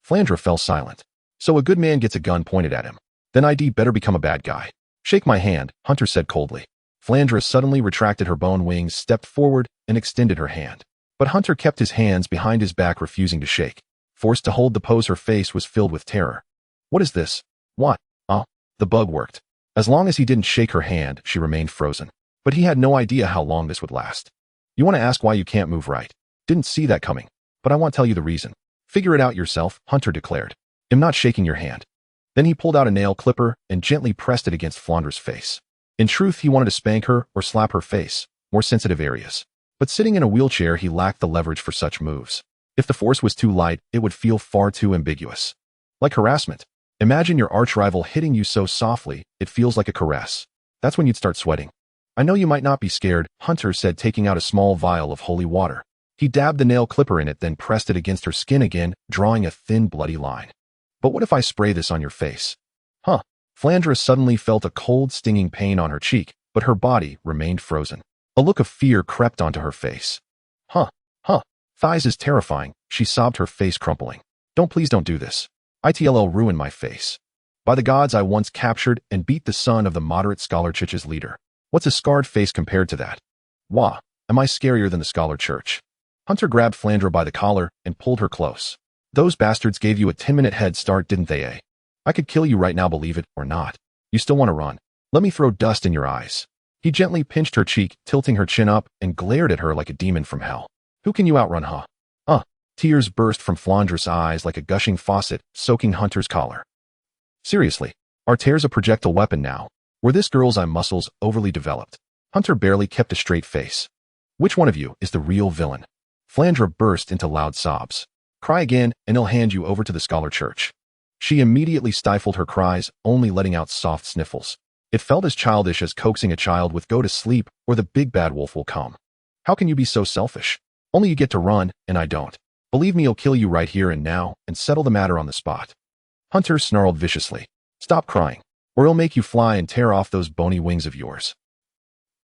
Flandra fell silent. So a good man gets a gun pointed at him. Then I'd better become a bad guy. Shake my hand, Hunter said coldly. Flandra suddenly retracted her bone wings, stepped forward, and extended her hand. But Hunter kept his hands behind his back, refusing to shake. Forced to hold the pose, her face was filled with terror. What is this? What? Oh, the bug worked. As long as he didn't shake her hand, she remained frozen. But he had no idea how long this would last. You want to ask why you can't move, right? Didn't see that coming. But I won't tell you the reason. Figure it out yourself, Hunter declared. I'm not shaking your hand. Then he pulled out a nail clipper and gently pressed it against Flandra's face. In truth, he wanted to spank her or slap her face, more sensitive areas. But sitting in a wheelchair, he lacked the leverage for such moves. If the force was too light, it would feel far too ambiguous. Like harassment. Imagine your arch-rival hitting you so softly, it feels like a caress. That's when you'd start sweating. I know you might not be scared, Hunter said, taking out a small vial of holy water. He dabbed the nail clipper in it, then pressed it against her skin again, drawing a thin, bloody line. But what if I spray this on your face? Huh. Flandra suddenly felt a cold, stinging pain on her cheek, but her body remained frozen. A look of fear crept onto her face. Huh. Thighs is terrifying, she sobbed, her face crumpling. Please don't do this. It'll ruin my face. By the gods, I once captured and beat the son of the moderate scholar Church's leader. What's a scarred face compared to that? Wah, am I scarier than the scholar Church? Hunter grabbed Flandra by the collar and pulled her close. Those bastards gave you a 10-minute head start, didn't they, eh? I could kill you right now, believe it or not. You still want to run? Let me throw dust in your eyes. He gently pinched her cheek, tilting her chin up, and glared at her like a demon from hell. Who can you outrun, huh? Tears burst from Flandra's eyes like a gushing faucet, soaking Hunter's collar. Seriously, are tears a projectile weapon now? Were this girl's eye muscles overly developed? Hunter barely kept a straight face. Which one of you is the real villain? Flandra burst into loud sobs. Cry again, and he'll hand you over to the scholar Church. She immediately stifled her cries, only letting out soft sniffles. It felt as childish as coaxing a child with "go to sleep, or the big bad wolf will come." How can you be so selfish? Only you get to run, and I don't. Believe me, he'll kill you right here and now, and settle the matter on the spot. Hunter snarled viciously. Stop crying, or he'll make you fly and tear off those bony wings of yours.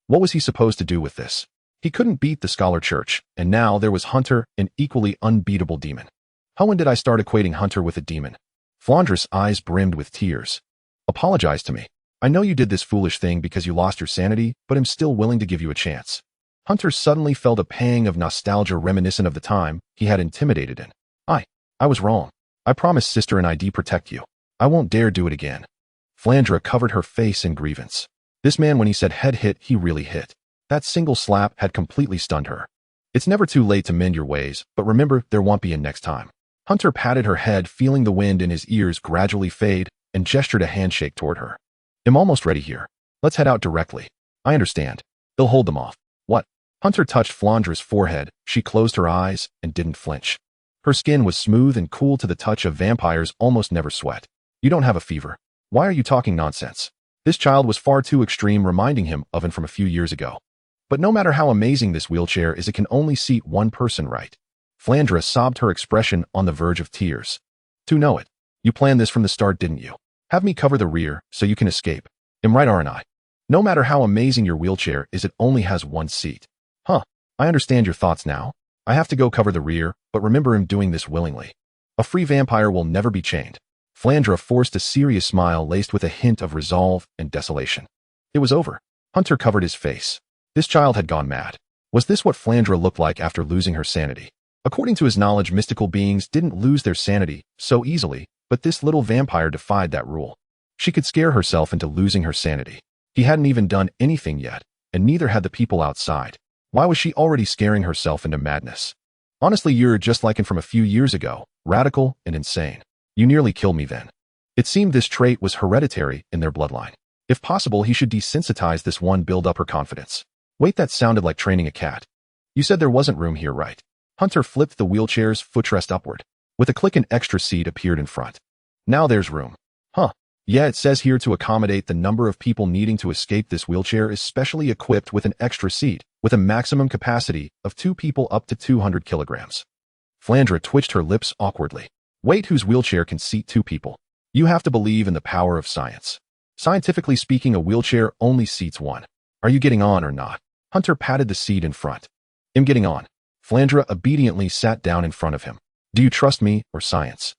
What was he supposed to do with this? He couldn't beat the scholar Church, and now there was Hunter, an equally unbeatable demon. How when did I start equating Hunter with a demon? Flandra's eyes brimmed with tears. Apologize to me. I know you did this foolish thing because you lost your sanity, but I'm still willing to give you a chance. Hunter suddenly felt a pang of nostalgia reminiscent of the time he had intimidated in. I was wrong. I promised sister and I'd protect you. I won't dare do it again. Flandra covered her face in grievance. This man, when he said head hit, he really hit. That single slap had completely stunned her. It's never too late to mend your ways, but remember, there won't be a next time. Hunter patted her head, feeling the wind in his ears gradually fade, and gestured a handshake toward her. I'm almost ready here. Let's head out directly. I understand. They'll hold them off. What? Hunter touched Flandra's forehead. She closed her eyes and didn't flinch. Her skin was smooth and cool to the touch of vampires almost never sweat. You don't have a fever. Why are you talking nonsense? This child was far too extreme, reminding him of him from a few years ago. But no matter how amazing this wheelchair is, it can only seat one person, right? Flandra sobbed, her expression on the verge of tears. To know it. You planned this from the start, didn't you? Have me cover the rear so you can escape. I'm right, aren't I? No matter how amazing your wheelchair is, it only has one seat. I understand your thoughts now. I have to go cover the rear, but remember, I'm doing this willingly. A free vampire will never be chained. Flandra forced a serious smile laced with a hint of resolve and desolation. It was over. Hunter covered his face. This child had gone mad. Was this what Flandra looked like after losing her sanity? According to his knowledge, mystical beings didn't lose their sanity so easily, but this little vampire defied that rule. She could scare herself into losing her sanity. He hadn't even done anything yet, and neither had the people outside. Why was she already scaring herself into madness? Honestly, you're just like him from a few years ago, radical and insane. You nearly killed me then. It seemed this trait was hereditary in their bloodline. If possible, he should desensitize this one, build up her confidence. Wait, that sounded like training a cat. You said there wasn't room here, right? Hunter flipped the wheelchair's footrest upward. With a click, an extra seat appeared in front. Now there's room. Yeah, it says here to accommodate the number of people needing to escape. This wheelchair is specially equipped with an extra seat, with a maximum capacity of 2 people up to 200 kilograms. Flandra twitched her lips awkwardly. Wait, whose wheelchair can seat 2 people? You have to believe in the power of science. Scientifically speaking, a wheelchair only seats 1. Are you getting on or not? Hunter patted the seat in front. I'm getting on. Flandra obediently sat down in front of him. Do you trust me or science?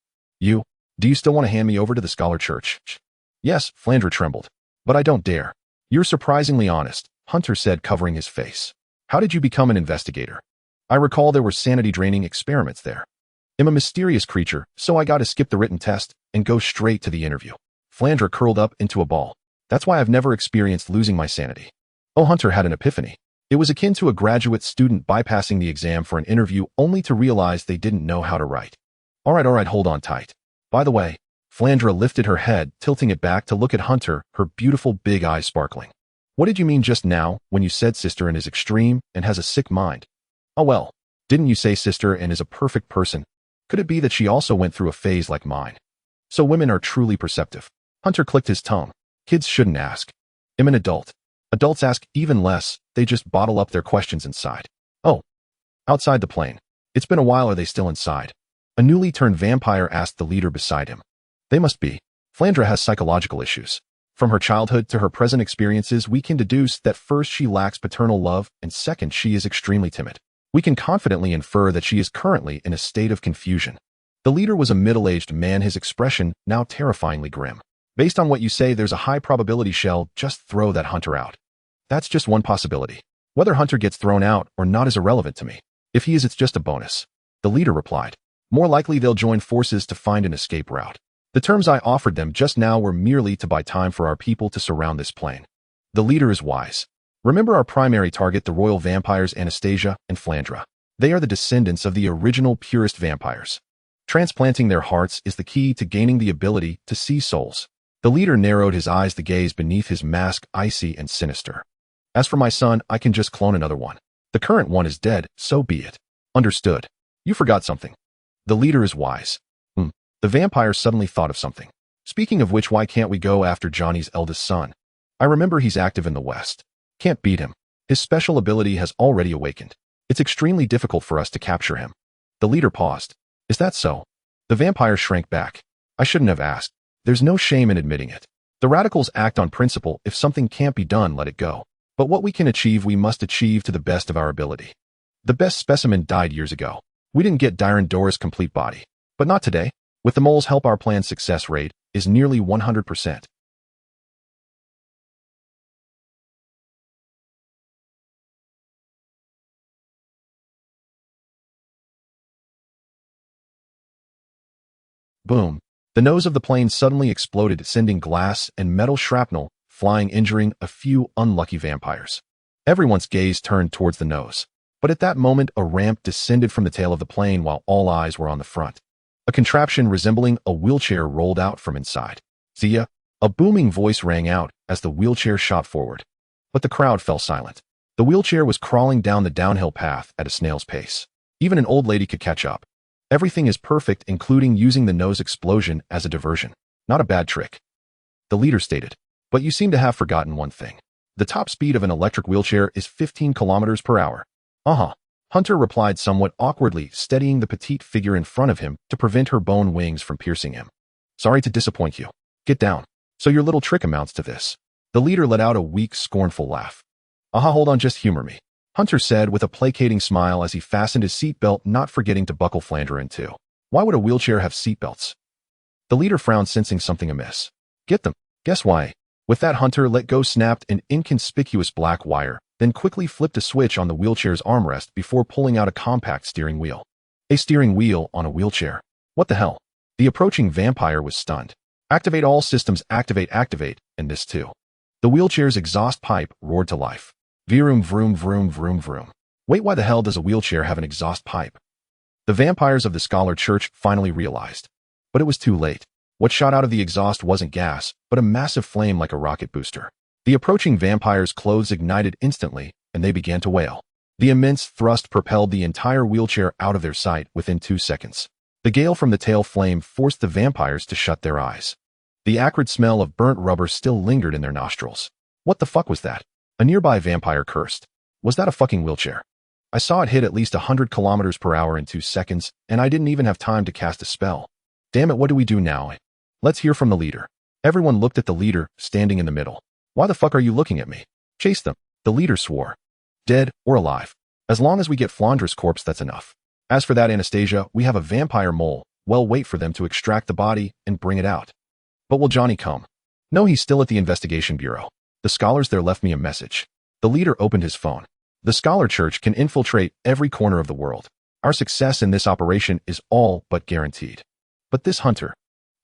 Do you still want to hand me over to the scholar Church? Yes, Flandra trembled. But I don't dare. You're surprisingly honest, Hunter said, covering his face. How did you become an investigator? I recall there were sanity-draining experiments there. I'm a mysterious creature, so I gotta skip the written test and go straight to the interview. Flandra curled up into a ball. That's why I've never experienced losing my sanity. Oh, Hunter had an epiphany. It was akin to a graduate student bypassing the exam for an interview only to realize they didn't know how to write. All right, hold on tight. By the way, Flandra lifted her head, tilting it back to look at Hunter, her beautiful big eyes sparkling. What did you mean just now when you said sister and is extreme and has a sick mind? Oh well, didn't you say sister and is a perfect person? Could it be that she also went through a phase like mine? So women are truly perceptive. Hunter clicked his tongue. Kids shouldn't ask. I'm an adult. Adults ask even less, they just bottle up their questions inside. Oh, Outside the plane. It's been a while. Are they still inside? A newly turned vampire asked the leader beside him. They must be. Flandra has psychological issues. From her childhood to her present experiences, we can deduce that first, she lacks paternal love, and second, she is extremely timid. We can confidently infer that she is currently in a state of confusion. The leader was a middle-aged man, his expression now terrifyingly grim. Based on what you say, there's a high probability Shell just throw that Hunter out. That's just one possibility. Whether Hunter gets thrown out or not is irrelevant to me. If he is, it's just a bonus. The leader replied. More likely they'll join forces to find an escape route. The terms I offered them just now were merely to buy time for our people to surround this plane. The leader is wise. Remember our primary target, the royal vampires Anastasia and Flandra. They are the descendants of the original purest vampires. Transplanting their hearts is the key to gaining the ability to see souls. The leader narrowed his eyes, the gaze beneath his mask icy and sinister. As for my son, I can just clone another one. The current one is dead, so be it. Understood. You forgot something. The leader is wise. The vampire suddenly thought of something. Speaking of which, why can't we go after Johnny's eldest son? I remember he's active in the West. Can't beat him. His special ability has already awakened. It's extremely difficult for us to capture him. The leader paused. Is that so? The vampire shrank back. I shouldn't have asked. There's no shame in admitting it. The radicals act on principle. If something can't be done, let it go. But what we can achieve, we must achieve to the best of our ability. The best specimen died years ago. We didn't get Dyron Dora's complete body. But not today. With the mole's help, our plan's success rate is nearly 100%. Boom. The nose of the plane suddenly exploded, sending glass and metal shrapnel flying, injuring a few unlucky vampires. Everyone's gaze turned towards the nose. But at that moment, a ramp descended from the tail of the plane while all eyes were on the front. A contraption resembling a wheelchair rolled out from inside. Zia, a booming voice rang out as the wheelchair shot forward. But the crowd fell silent. The wheelchair was crawling down the downhill path at a snail's pace. Even an old lady could catch up. Everything is perfect, including using the nose explosion as a diversion. Not a bad trick. The leader stated. But you seem to have forgotten one thing. The top speed of an electric wheelchair is 15 kilometers per hour. Hunter replied somewhat awkwardly, steadying the petite figure in front of him to prevent her bone wings from piercing him. Sorry to disappoint you. Get down. So your little trick amounts to this. The leader let out a weak, scornful laugh. Hold on, just humor me. Hunter said with a placating smile as he fastened his seatbelt, not forgetting to buckle Flandra in two. Why would a wheelchair have seatbelts? The leader frowned, sensing something amiss. Get them. Guess why? With that, Hunter let go, snapped an inconspicuous black wire, then quickly flipped a switch on the wheelchair's armrest before pulling out a compact steering wheel. A steering wheel on a wheelchair. What the hell? The approaching vampire was stunned. Activate all systems, activate, and this too. The wheelchair's exhaust pipe roared to life. Vroom, vroom, vroom, vroom, vroom. Wait, why the hell does a wheelchair have an exhaust pipe? The vampires of the Scholar Church finally realized. But it was too late. What shot out of the exhaust wasn't gas, but a massive flame like a rocket booster. The approaching vampires' clothes ignited instantly, and they began to wail. The immense thrust propelled the entire wheelchair out of their sight within 2 seconds. The gale from the tail flame forced the vampires to shut their eyes. The acrid smell of burnt rubber still lingered in their nostrils. What the fuck was that? A nearby vampire cursed. Was that a fucking wheelchair? I saw it hit at least 100 kilometers per hour in 2 seconds, and I didn't even have time to cast a spell. Damn it, what do we do now? Let's hear from the leader. Everyone looked at the leader, standing in the middle. Why the fuck are you looking at me? Chase them. The leader swore. Dead or alive. As long as we get Flandra's corpse, that's enough. As for that Anastasia, we have a vampire mole. Well, wait for them to extract the body and bring it out. But will Johnny come? No, he's still at the investigation bureau. The scholars there left me a message. The leader opened his phone. The Scholar Church can infiltrate every corner of the world. Our success in this operation is all but guaranteed. But this Hunter.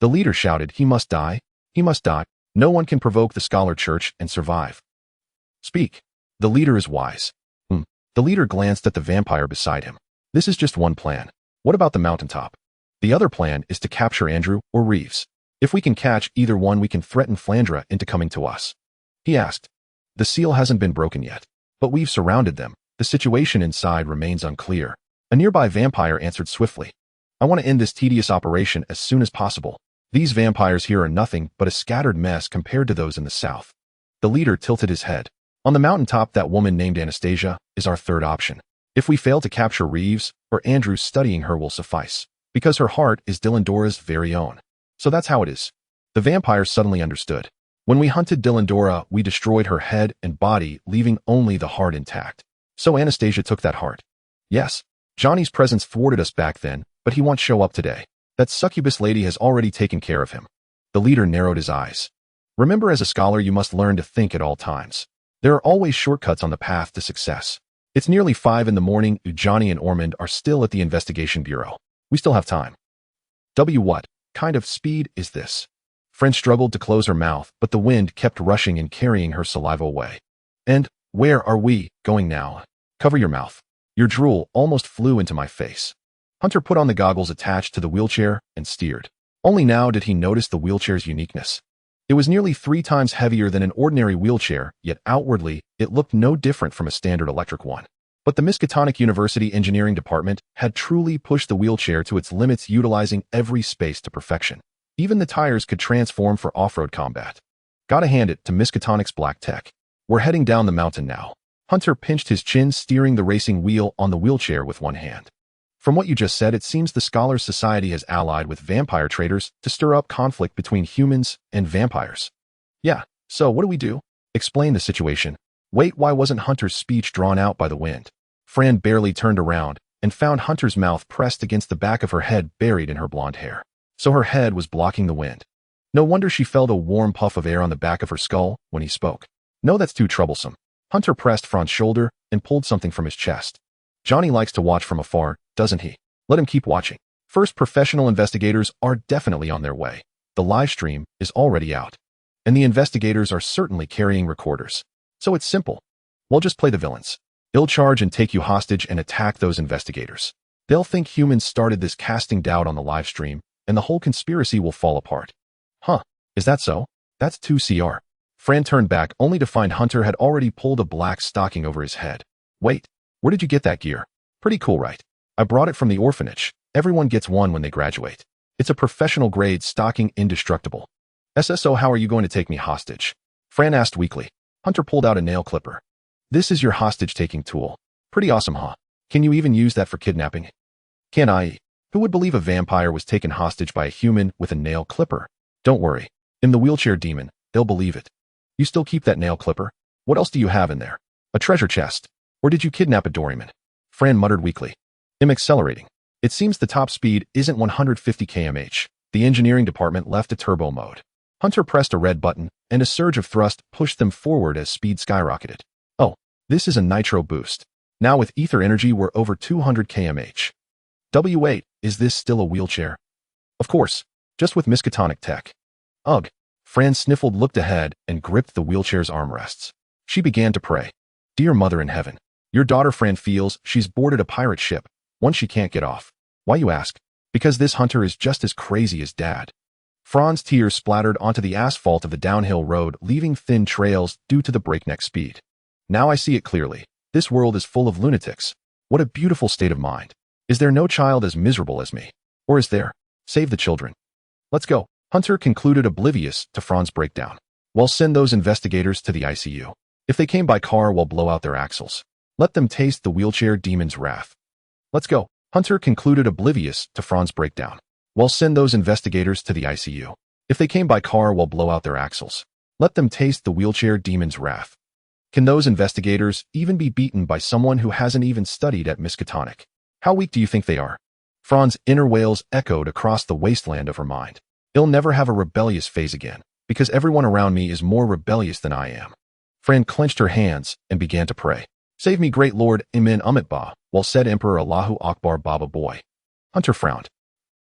The leader shouted, he must die. He must die. No one can provoke the Scholar Church and survive. Speak. The leader is wise. The leader glanced at the vampire beside him. This is just one plan. What about the mountaintop? The other plan is to capture Andrew or Reeves. If we can catch either one, we can threaten Flandra into coming to us. He asked. The seal hasn't been broken yet, but we've surrounded them. The situation inside remains unclear. A nearby vampire answered swiftly. I want to end this tedious operation as soon as possible. These vampires here are nothing but a scattered mess compared to those in the south. The leader tilted his head. On the mountaintop, that woman named Anastasia is our third option. If we fail to capture Reeves, or Andrew studying her will suffice, because her heart is Dillandora's very own. So that's how it is. The vampire suddenly understood. When we hunted Dillandora, we destroyed her head and body, leaving only the heart intact. So Anastasia took that heart. Yes, Johnny's presence thwarted us back then, but he won't show up today. That succubus lady has already taken care of him. The leader narrowed his eyes. Remember, as a scholar, you must learn to think at all times. There are always shortcuts on the path to success. It's nearly 5 in the morning. Johnny and Ormond are still at the investigation bureau. We still have time. What kind of speed is this? Fran struggled to close her mouth, but the wind kept rushing and carrying her saliva away. And where are we going now? Cover your mouth. Your drool almost flew into my face. Hunter put on the goggles attached to the wheelchair and steered. Only now did he notice the wheelchair's uniqueness. It was nearly 3 times heavier than an ordinary wheelchair, yet outwardly, it looked no different from a standard electric one. But the Miskatonic University Engineering Department had truly pushed the wheelchair to its limits, utilizing every space to perfection. Even the tires could transform for off-road combat. Gotta hand it to Miskatonic's black tech. We're heading down the mountain now. Hunter pinched his chin, steering the racing wheel on the wheelchair with one hand. From what you just said, it seems the Scholars Society has allied with vampire traders to stir up conflict between humans and vampires. Yeah, so what do we do? Explain the situation. Wait, why wasn't Hunter's speech drawn out by the wind? Fran barely turned around and found Hunter's mouth pressed against the back of her head, buried in her blonde hair. So her head was blocking the wind. No wonder she felt a warm puff of air on the back of her skull when he spoke. No, that's too troublesome. Hunter pressed Fran's shoulder and pulled something from his chest. Johnny likes to watch from afar, doesn't he? Let him keep watching. First, professional investigators are definitely on their way. The live stream is already out. And the investigators are certainly carrying recorders. So it's simple. We'll just play the villains. They'll charge and take you hostage and attack those investigators. They'll think humans started this, casting doubt on the live stream, and the whole conspiracy will fall apart. Huh, is that so? That's 2CR. Fran turned back only to find Hunter had already pulled a black stocking over his head. Wait, where did you get that gear? Pretty cool, right? I brought it from the orphanage. Everyone gets one when they graduate. It's a professional grade stocking, indestructible. SSO, how are you going to take me hostage? Fran asked weakly. Hunter pulled out a nail clipper. This is your hostage-taking tool. Pretty awesome, huh? Can you even use that for kidnapping? Can I? Who would believe a vampire was taken hostage by a human with a nail clipper? Don't worry. In the wheelchair demon, they'll believe it. You still keep that nail clipper? What else do you have in there? A treasure chest? Or did you kidnap a doryman? Fran muttered weakly. I'm accelerating. It seems the top speed isn't 150 km/h. The engineering department left a turbo mode. Hunter pressed a red button, and a surge of thrust pushed them forward as speed skyrocketed. Oh, this is a nitro boost. Now with ether energy, we're over 200 km/h. W8, is this still a wheelchair? Of course, just with Miskatonic tech. Ugh. Fran sniffled, looked ahead, and gripped the wheelchair's armrests. She began to pray. Dear Mother in Heaven, your daughter Fran feels she's boarded a pirate ship, one she can't get off. Why, you ask? Because this Hunter is just as crazy as Dad. Fran's tears splattered onto the asphalt of the downhill road, leaving thin trails due to the breakneck speed. Now I see it clearly. This world is full of lunatics. What a beautiful state of mind. Is there no child as miserable as me? Or is there? Save the children. Let's go. Hunter concluded, oblivious to Fran's breakdown. Well, send those investigators to the ICU. If they came by car, we'll blow out their axles. Let them taste the wheelchair demon's wrath. Let's go. Hunter concluded, oblivious to Fran's breakdown. Well, send those investigators to the ICU. If they came by car, we'll blow out their axles. Let them taste the wheelchair demon's wrath. Can those investigators even be beaten by someone who hasn't even studied at Miskatonic? How weak do you think they are? Fran's inner wails echoed across the wasteland of her mind. I'll never have a rebellious phase again, because everyone around me is more rebellious than I am. Fran clenched her hands and began to pray. Save me, great Lord, Amen Amit Ba, while said Emperor Allahu Akbar Baba Boy. Hunter frowned.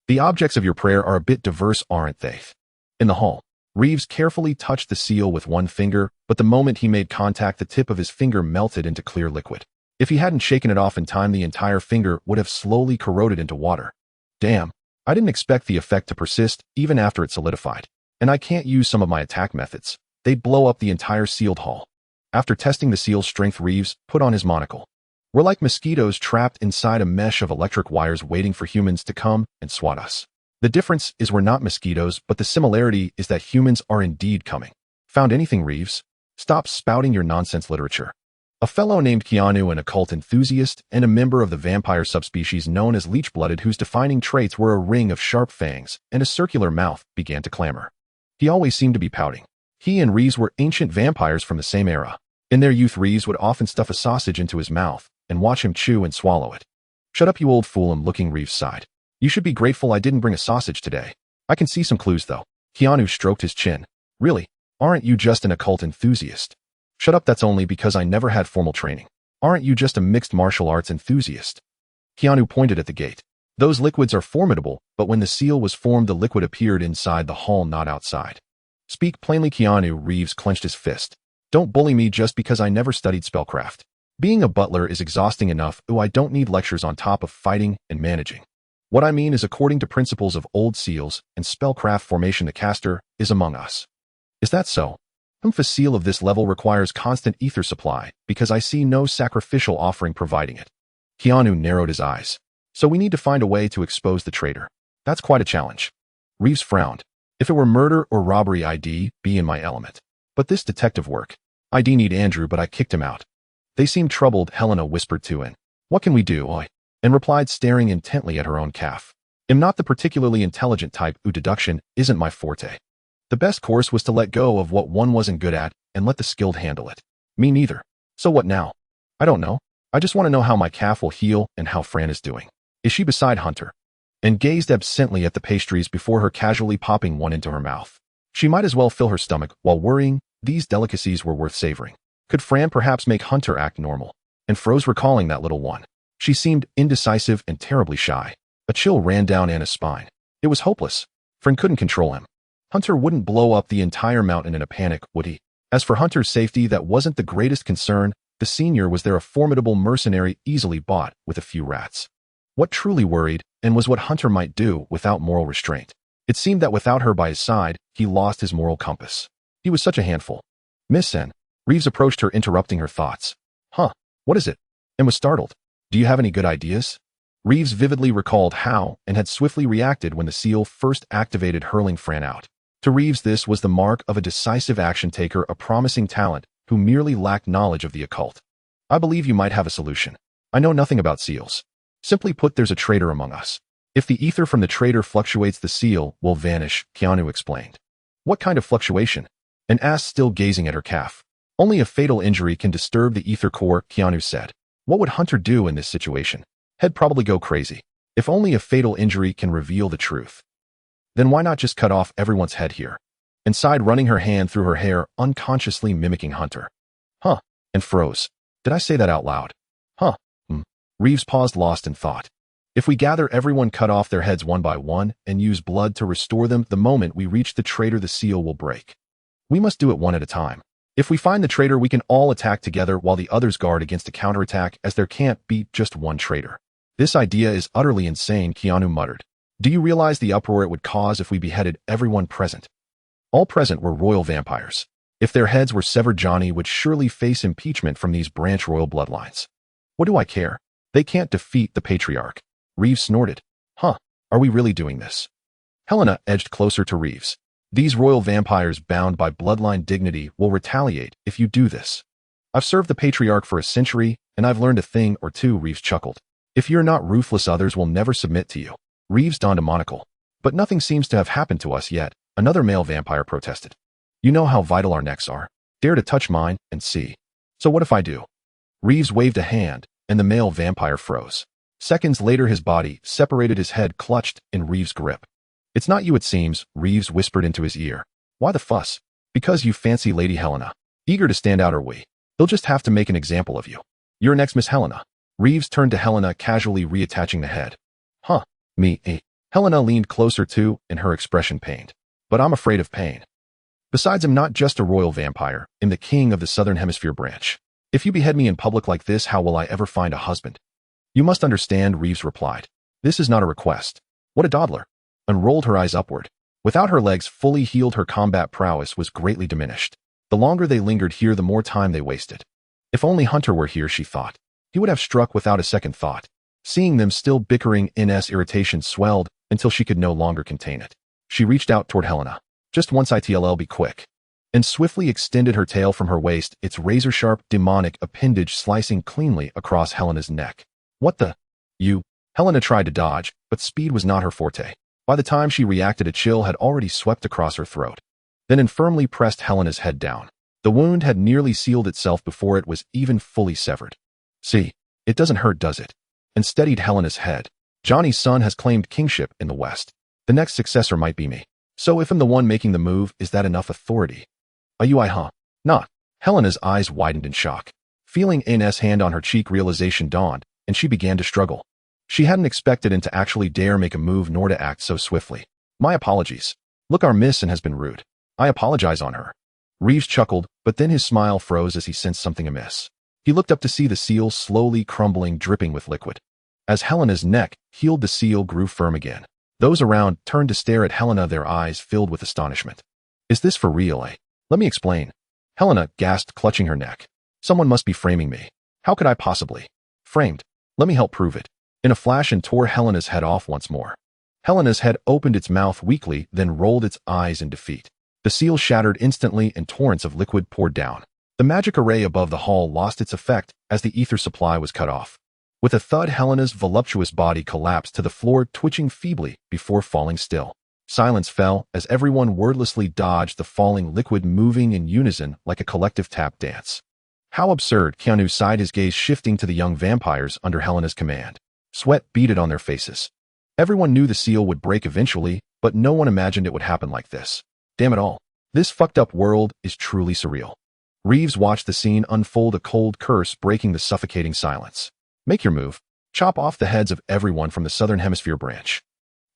The objects of your prayer are a bit diverse, aren't they? In the hall, Reeves carefully touched the seal with one finger, but the moment he made contact, the tip of his finger melted into clear liquid. If he hadn't shaken it off in time, the entire finger would have slowly corroded into water. Damn, I didn't expect the effect to persist even after it solidified. And I can't use some of my attack methods. They'd blow up the entire sealed hall. After testing the seal's strength, Reeves put on his monocle. We're like mosquitoes trapped inside a mesh of electric wires, waiting for humans to come and swat us. The difference is we're not mosquitoes, but the similarity is that humans are indeed coming. Found anything, Reeves? Stop spouting your nonsense literature. A fellow named Keanu, an occult enthusiast and a member of the vampire subspecies known as leech-blooded, whose defining traits were a ring of sharp fangs and a circular mouth, began to clamor. He always seemed to be pouting. He and Reeves were ancient vampires from the same era. In their youth, Reeves would often stuff a sausage into his mouth and watch him chew and swallow it. "Shut up, you old fool," looking, Reeves sighed. "You should be grateful I didn't bring a sausage today. I can see some clues, though." Keanu stroked his chin. "Really? Aren't you just an occult enthusiast?" "Shut up, that's only because I never had formal training. Aren't you just a mixed martial arts enthusiast?" Keanu pointed at the gate. "Those liquids are formidable, but when the seal was formed, the liquid appeared inside the hall, not outside." "Speak plainly, Keanu." Reeves clenched his fist. "Don't bully me just because I never studied spellcraft. Being a butler is exhausting enough. I don't need lectures on top of fighting and managing. What I mean is, according to principles of old seals and spellcraft formation, the caster is among us." "Is that so?" "A seal of this level requires constant ether supply, because I see no sacrificial offering providing it." Keanu narrowed his eyes. "So we need to find a way to expose the traitor. That's quite a challenge." Reeves frowned. "If it were murder or robbery, I'd be in my element. But this detective work, I'd need Andrew, but I kicked him out." "They seem troubled," Helena whispered to him. "What can we do, oi?" And replied, staring intently at her own calf. "I'm not the particularly intelligent type. Deduction isn't my forte. The best course was to let go of what one wasn't good at and let the skilled handle it." "Me neither. So what now?" "I don't know. I just want to know how my calf will heal and how Fran is doing. Is she beside Hunter?" And gazed absently at the pastries before her, casually popping one into her mouth. She might as well fill her stomach while worrying. These delicacies were worth savoring. Could Fran perhaps make Hunter act normal? And froze, recalling that little one. She seemed indecisive and terribly shy. A chill ran down Anna's spine. It was hopeless. Fran couldn't control him. Hunter wouldn't blow up the entire mountain in a panic, would he? As for Hunter's safety, that wasn't the greatest concern. The senior was there, a formidable mercenary easily bought with a few rats. What truly worried and was what Hunter might do without moral restraint. It seemed that without her by his side, he lost his moral compass. He was such a handful. "Miss N." Reeves approached her, interrupting her thoughts. "Huh, what is it?" and was startled. "Do you have any good ideas?" Reeves vividly recalled how and had swiftly reacted when the seal first activated, hurling Fran out. To Reeves, this was the mark of a decisive action taker, a promising talent who merely lacked knowledge of the occult. "I believe you might have a solution. I know nothing about seals. Simply put, there's a traitor among us. If the ether from the traitor fluctuates, the seal will vanish," Keanu explained. "What kind of fluctuation?" and asked, still gazing at her calf. "Only a fatal injury can disturb the ether core," Keanu said. "What would Hunter do in this situation? He'd probably go crazy. If only a fatal injury can reveal the truth. Then why not just cut off everyone's head here?" And sighed, running her hand through her hair, unconsciously mimicking Hunter. "Huh," and froze. "Did I say that out loud?" "Huh. Reeves paused, lost in thought. "If we gather everyone, cut off their heads one by one, and use blood to restore them, the moment we reach the traitor, the seal will break. We must do it one at a time. If we find the traitor, we can all attack together while the others guard against a counterattack, as there can't be just one traitor." "This idea is utterly insane," Keanu muttered. "Do you realize the uproar it would cause if we beheaded everyone present?" All present were royal vampires. If their heads were severed, Johnny would surely face impeachment from these branch royal bloodlines. "What do I care? They can't defeat the patriarch." Reeves snorted. "Huh, are we really doing this?" Helena edged closer to Reeves. "These royal vampires, bound by bloodline dignity, will retaliate if you do this. I've served the patriarch for a century, and I've learned a thing or two," Reeves chuckled. "If you're not ruthless, others will never submit to you." Reeves donned a monocle. "But nothing seems to have happened to us yet," another male vampire protested. "You know how vital our necks are. Dare to touch mine and see." "So what if I do?" Reeves waved a hand, and the male vampire froze. Seconds later, his body separated, his head clutched in Reeves' grip. "It's not you, it seems," Reeves whispered into his ear. "Why the fuss?" "Because you fancy Lady Helena. Eager to stand out, are we? They'll just have to make an example of you. You're next, Miss Helena." Reeves turned to Helena, casually reattaching the head. "Huh, me, eh?" Helena leaned closer too, and her expression pained. "But I'm afraid of pain. Besides, I'm not just a royal vampire. I'm the king of the Southern Hemisphere branch. If you behead me in public like this, how will I ever find a husband?" "You must understand," Reeves replied. "This is not a request." "What a dawdler." And rolled her eyes upward. Without her legs fully healed, her combat prowess was greatly diminished. The longer they lingered here, the more time they wasted. If only Hunter were here, she thought. He would have struck without a second thought. Seeing them still bickering, In's irritation swelled until she could no longer contain it. She reached out toward Helena. "Just once, ITLL, be quick." and swiftly extended her tail from her waist, its razor-sharp, demonic appendage slicing cleanly across Helena's neck. What the? You? Helena tried to dodge, but speed was not her forte. By the time she reacted, a chill had already swept across her throat. Then it firmly pressed Helena's head down. The wound had nearly sealed itself before it was even fully severed. See, it doesn't hurt, does it? And steadied Helena's head. Johnny's son has claimed kingship in the West. The next successor might be me. So if I'm the one making the move, is that enough authority? Are you huh? Not. Helena's eyes widened in shock. Feeling An's hand on her cheek, realization dawned, and she began to struggle. She hadn't expected him to actually dare make a move nor to act so swiftly. My apologies. Look, our miss and has been rude. I apologize on her. Reeves chuckled, but then his smile froze as he sensed something amiss. He looked up to see the seal slowly crumbling, dripping with liquid. As Helena's neck healed, the seal grew firm again. Those around turned to stare at Helena, their eyes filled with astonishment. Is this for real, eh? Let me explain. Helena gasped, clutching her neck. Someone must be framing me. How could I possibly? Framed. Let me help prove it. In a flash, and tore Helena's head off once more. Helena's head opened its mouth weakly, then rolled its eyes in defeat. The seal shattered instantly and torrents of liquid poured down. The magic array above the hall lost its effect as the ether supply was cut off. With a thud, Helena's voluptuous body collapsed to the floor, twitching feebly before falling still. Silence fell as everyone wordlessly dodged the falling liquid, moving in unison like a collective tap dance. How absurd, Keanu sighed, his gaze shifting to the young vampires under Helena's command. Sweat beaded on their faces. Everyone knew the seal would break eventually, but no one imagined it would happen like this. Damn it all. This fucked up world is truly surreal. Reeves watched the scene unfold, a cold curse breaking the suffocating silence. Make your move. Chop off the heads of everyone from the Southern Hemisphere branch.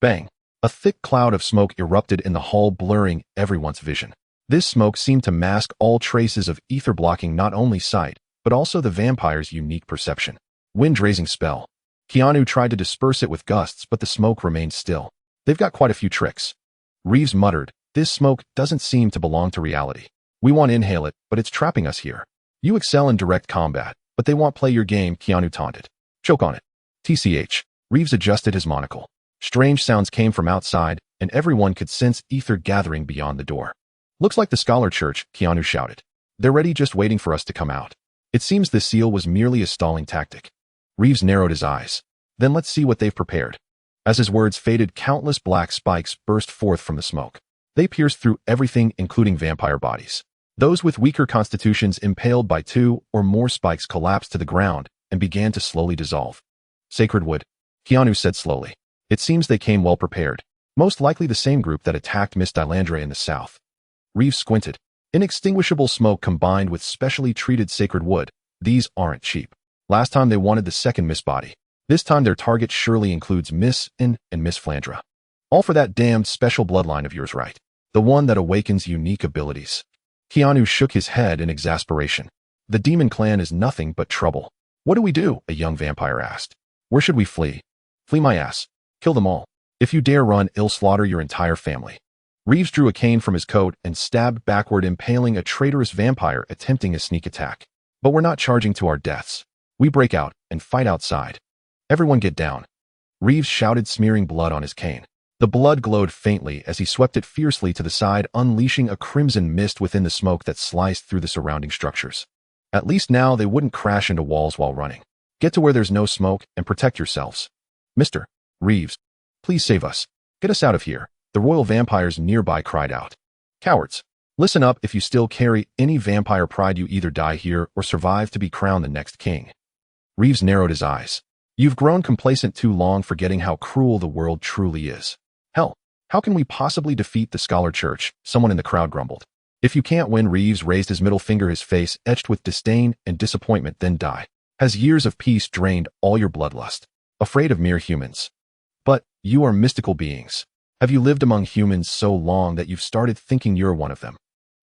Bang. A thick cloud of smoke erupted in the hall, blurring everyone's vision. This smoke seemed to mask all traces of ether, blocking not only sight, but also the vampire's unique perception. Wind-raising spell. Keanu tried to disperse it with gusts, but the smoke remained still. They've got quite a few tricks. Reeves muttered, this smoke doesn't seem to belong to reality. We want to inhale it, but it's trapping us here. You excel in direct combat, but they won't play your game, Keanu taunted. Choke on it. TCH. Reeves adjusted his monocle. Strange sounds came from outside, and everyone could sense ether gathering beyond the door. Looks like the Scholar Church, Keanu shouted. They're ready, just waiting for us to come out. It seems the seal was merely a stalling tactic. Reeves narrowed his eyes. Then let's see what they've prepared. As his words faded, countless black spikes burst forth from the smoke. They pierced through everything, including vampire bodies. Those with weaker constitutions, impaled by 2 or more spikes, collapsed to the ground and began to slowly dissolve. Sacred wood, Keanu said slowly. It seems they came well prepared. Most likely the same group that attacked Miss Dylandra in the south. Reeves squinted. Inextinguishable smoke combined with specially treated sacred wood. These aren't cheap. Last time they wanted the second Miss body. This time their target surely includes Miss N and Miss Flandra. All for that damned special bloodline of yours, right? The one that awakens unique abilities. Keanu shook his head in exasperation. The demon clan is nothing but trouble. What do we do? A young vampire asked. Where should we flee? Flee my ass. Kill them all. If you dare run, I'll slaughter your entire family. Reeves drew a cane from his coat and stabbed backward, impaling a traitorous vampire attempting a sneak attack. But we're not charging to our deaths. We break out and fight outside. Everyone get down. Reeves shouted, smearing blood on his cane. The blood glowed faintly as he swept it fiercely to the side, unleashing a crimson mist within the smoke that sliced through the surrounding structures. At least now they wouldn't crash into walls while running. Get to where there's no smoke and protect yourselves. Mr. Reeves, please save us. Get us out of here. The royal vampires nearby cried out. Cowards. Listen up, if you still carry any vampire pride, you either die here or survive to be crowned the next king. Reeves narrowed his eyes. You've grown complacent too long, forgetting how cruel the world truly is. Hell, how can we possibly defeat the Scholar Church? Someone in the crowd grumbled. If you can't win, Reeves raised his middle finger, his face etched with disdain and disappointment, then die. Has years of peace drained all your bloodlust? Afraid of mere humans? But you are mystical beings. Have you lived among humans so long that you've started thinking you're one of them?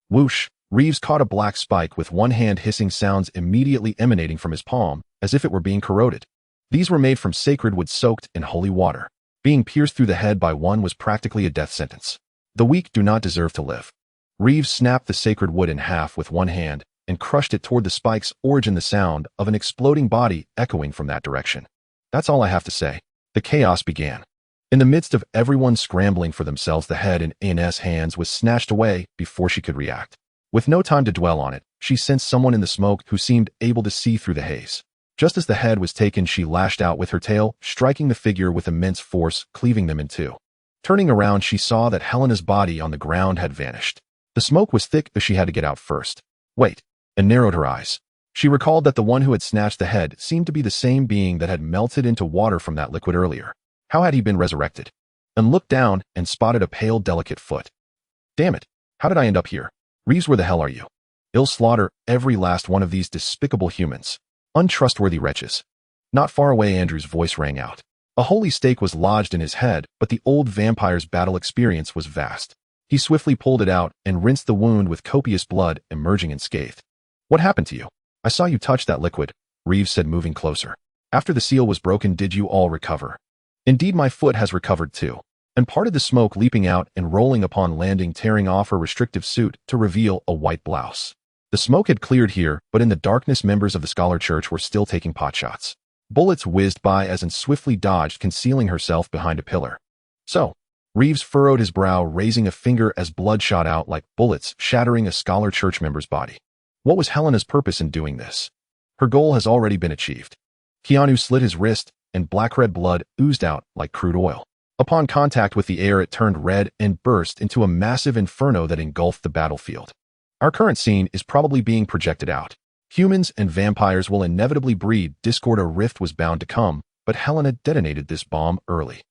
Whoosh! Reeves caught a black spike with one hand, hissing sounds immediately emanating from his palm, as if it were being corroded. These were made from sacred wood soaked in holy water. Being pierced through the head by one was practically a death sentence. The weak do not deserve to live. Reeves snapped the sacred wood in half with one hand and crushed it toward the spike's origin, the sound of an exploding body echoing from that direction. That's all I have to say. The chaos began. In the midst of everyone scrambling for themselves, the head in An's hands was snatched away before she could react. With no time to dwell on it, she sensed someone in the smoke who seemed able to see through the haze. Just as the head was taken, she lashed out with her tail, striking the figure with immense force, cleaving them in two. Turning around, she saw that Helena's body on the ground had vanished. The smoke was thick, but she had to get out first. Wait, and narrowed her eyes. She recalled that the one who had snatched the head seemed to be the same being that had melted into water from that liquid earlier. How had he been resurrected? And looked down and spotted a pale, delicate foot. Damn it, how did I end up here? Reeves, where the hell are you? I'll slaughter every last one of these despicable humans. Untrustworthy wretches. Not far away, Andrew's voice rang out. A holy stake was lodged in his head, but the old vampire's battle experience was vast. He swiftly pulled it out and rinsed the wound with copious blood emerging unscathed. What happened to you? I saw you touch that liquid, Reeves said, moving closer. After the seal was broken, did you all recover? Indeed, my foot has recovered too. And parted the smoke, leaping out and rolling upon landing, tearing off her restrictive suit to reveal a white blouse. The smoke had cleared here, but in the darkness members of the Scholar Church were still taking potshots. Bullets whizzed by as and swiftly dodged, concealing herself behind a pillar. So, Reeves furrowed his brow, raising a finger as blood shot out like bullets, shattering a Scholar Church member's body. What was Helena's purpose in doing this? Her goal has already been achieved. Keanu slit his wrist, and black-red blood oozed out like crude oil. Upon contact with the air, it turned red and burst into a massive inferno that engulfed the battlefield. Our current scene is probably being projected out. Humans and vampires will inevitably breed discord. A rift was bound to come, but Helena detonated this bomb early.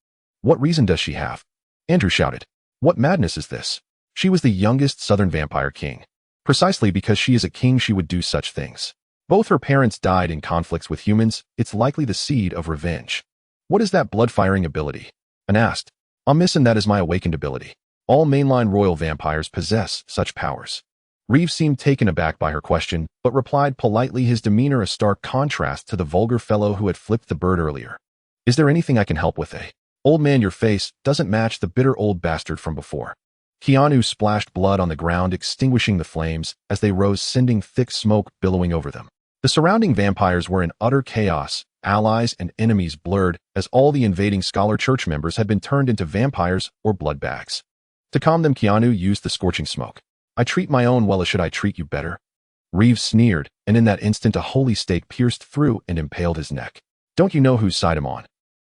What reason does she have? Andrew shouted. What madness is this? She was the youngest Southern vampire king. Precisely because she is a king, she would do such things. Both her parents died in conflicts with humans. It's likely the seed of revenge. What is that blood-firing ability? Anne asked. And that is my awakened ability. All mainline royal vampires possess such powers. Reeves seemed taken aback by her question, but replied politely, his demeanor a stark contrast to the vulgar fellow who had flipped the bird earlier. Is there anything I can help with, eh? Old man, your face doesn't match the bitter old bastard from before. Keanu splashed blood on the ground, extinguishing the flames as they rose, sending thick smoke billowing over them. The surrounding vampires were in utter chaos, allies and enemies blurred, as all the invading Scholar Church members had been turned into vampires or blood bags. To calm them, Keanu used the scorching smoke. I treat my own well, should I treat you better? Reeves sneered, and in that instant a holy stake pierced through and impaled his neck. Don't you know whose side I'm on?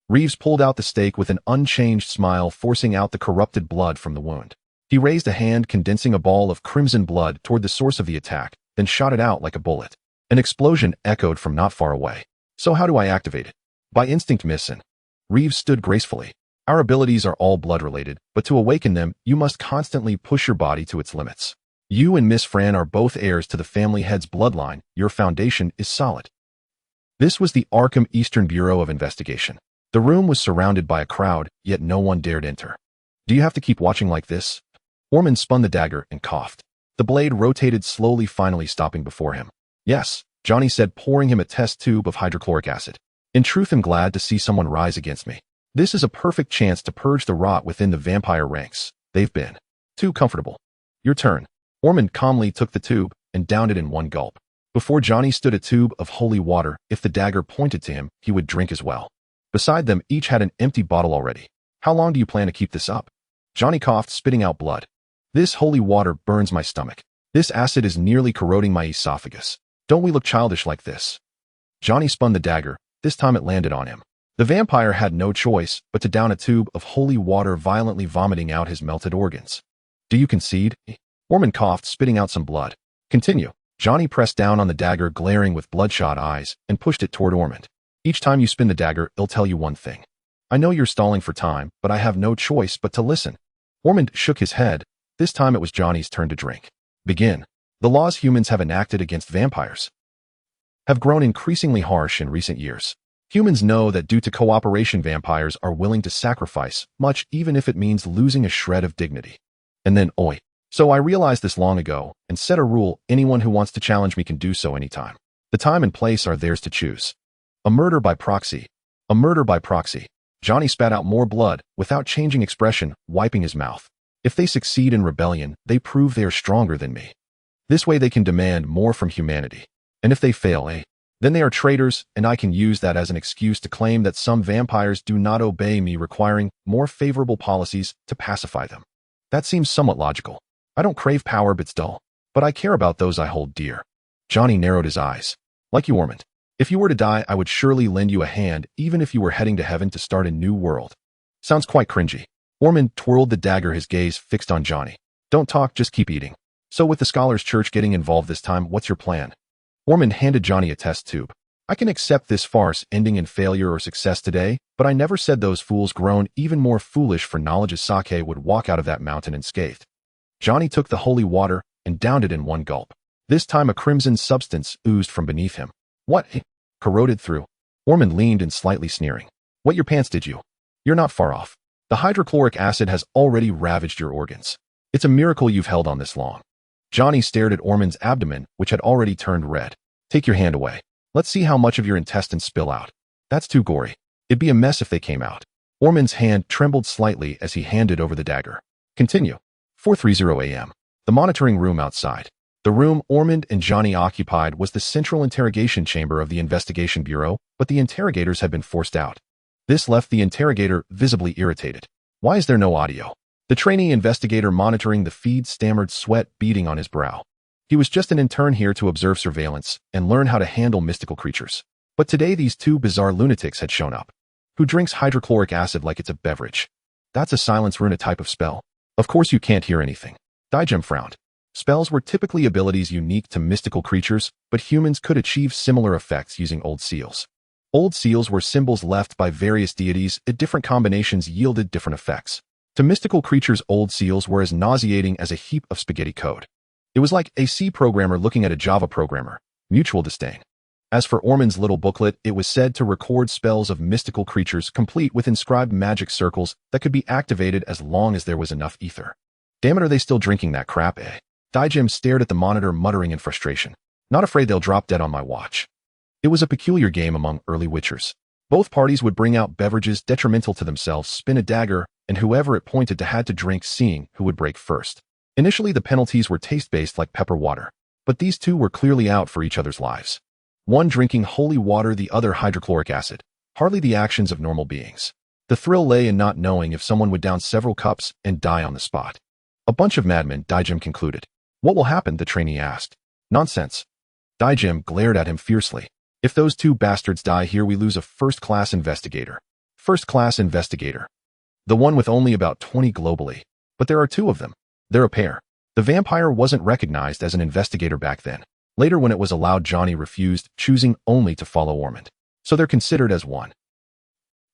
Reeves pulled out the stake with an unchanged smile, forcing out the corrupted blood from the wound. He raised a hand, condensing a ball of crimson blood toward the source of the attack, then shot it out like a bullet. An explosion echoed from not far away. So how do I activate it? By instinct, Missin. Reeves stood gracefully. Our abilities are all blood-related, but to awaken them, you must constantly push your body to its limits. You and Miss Fran are both heirs to the family head's bloodline. Your foundation is solid. This was the Arkham Eastern Bureau of Investigation. The room was surrounded by a crowd, yet no one dared enter. Do you have to keep watching like this? Ormond spun the dagger and coughed. The blade rotated slowly, finally stopping before him. Yes, Johnny said, pouring him a test tube of hydrochloric acid. In truth, I'm glad to see someone rise against me. This is a perfect chance to purge the rot within the vampire ranks. They've been too comfortable. Your turn. Ormond calmly took the tube and downed it in one gulp. Before Johnny stood a tube of holy water. If the dagger pointed to him, he would drink as well. Beside them, each had an empty bottle already. How long do you plan to keep this up? Johnny coughed, spitting out blood. This holy water burns my stomach. This acid is nearly corroding my esophagus. Don't we look childish like this? Johnny spun the dagger. This time it landed on him. The vampire had no choice but to down a tube of holy water, violently vomiting out his melted organs. Do you concede? Ormond coughed, spitting out some blood. Continue. Johnny pressed down on the dagger, glaring with bloodshot eyes, and pushed it toward Ormond. Each time you spin the dagger, it'll tell you one thing. I know you're stalling for time, but I have no choice but to listen. Ormond shook his head. This time it was Johnny's turn to drink. Begin. The laws humans have enacted against vampires have grown increasingly harsh in recent years. Humans know that due to cooperation, vampires are willing to sacrifice much, even if it means losing a shred of dignity. And then, So I realized this long ago and set a rule: anyone who wants to challenge me can do so anytime. The time and place are theirs to choose. A murder by proxy. A murder by proxy. Johnny spat out more blood, without changing expression, wiping his mouth. If they succeed in rebellion, they prove they are stronger than me. This way they can demand more from humanity. And if they fail, then they are traitors, and I can use that as an excuse to claim that some vampires do not obey me, requiring more favorable policies to pacify them. That seems somewhat logical. I don't crave power, but it's dull. But I care about those I hold dear. Johnny narrowed his eyes. Like you, Ormond. If you were to die, I would surely lend you a hand, even if you were heading to heaven to start a new world. Sounds quite cringy. Ormond twirled the dagger, his gaze fixed on Johnny. Don't talk, just keep eating. So with the Scholars' Church getting involved this time, what's your plan? Ormond handed Johnny a test tube. I can accept this farce ending in failure or success today, but I never said those fools grown even more foolish for knowledge as sake would walk out of that mountain unscathed. Johnny took the holy water and downed it in one gulp. This time a crimson substance oozed from beneath him. What? Corroded through. Ormond leaned in, slightly sneering. Wet your pants, did you? You're not far off. The hydrochloric acid has already ravaged your organs. It's a miracle you've held on this long. Johnny stared at Ormond's abdomen, which had already turned red. Take your hand away. Let's see how much of your intestines spill out. That's too gory. It'd be a mess if they came out. Ormond's hand trembled slightly as he handed over the dagger. Continue. 4:30 a.m. The monitoring room outside. The room Ormond and Johnny occupied was the central interrogation chamber of the Investigation Bureau, but the interrogators had been forced out. This left the interrogator visibly irritated. Why is there no audio? The trainee investigator monitoring the feed stammered, sweat beading on his brow. He was just an intern here to observe surveillance and learn how to handle mystical creatures. But today these two bizarre lunatics had shown up. Who drinks hydrochloric acid like it's a beverage? That's a silence runa type of spell. Of course you can't hear anything. Daijim frowned. Spells were typically abilities unique to mystical creatures, but humans could achieve similar effects using old seals. Old seals were symbols left by various deities, and different combinations yielded different effects. To mystical creatures, old seals were as nauseating as a heap of spaghetti code. It was like a C programmer looking at a Java programmer. Mutual disdain. As for Ormond's little booklet, it was said to record spells of mystical creatures complete with inscribed magic circles that could be activated as long as there was enough ether. Damn it, are they still drinking that crap, eh? Daijim stared at the monitor, muttering in frustration. Not afraid they'll drop dead on my watch. It was a peculiar game among early witchers. Both parties would bring out beverages detrimental to themselves, spin a dagger, and whoever it pointed to had to drink, seeing who would break first. Initially, the penalties were taste-based like pepper water, but these two were clearly out for each other's lives. One drinking holy water, the other hydrochloric acid. Hardly the actions of normal beings. The thrill lay in not knowing if someone would down several cups and die on the spot. A bunch of madmen, Daijim concluded. What will happen? The trainee asked. Nonsense. Daijim glared at him fiercely. If those two bastards die here, we lose a first-class investigator. First-class investigator. The one with only about 20 globally. But there are two of them. They're a pair. The vampire wasn't recognized as an investigator back then. Later, when it was allowed, Johnny refused, choosing only to follow Ormond. So they're considered as one.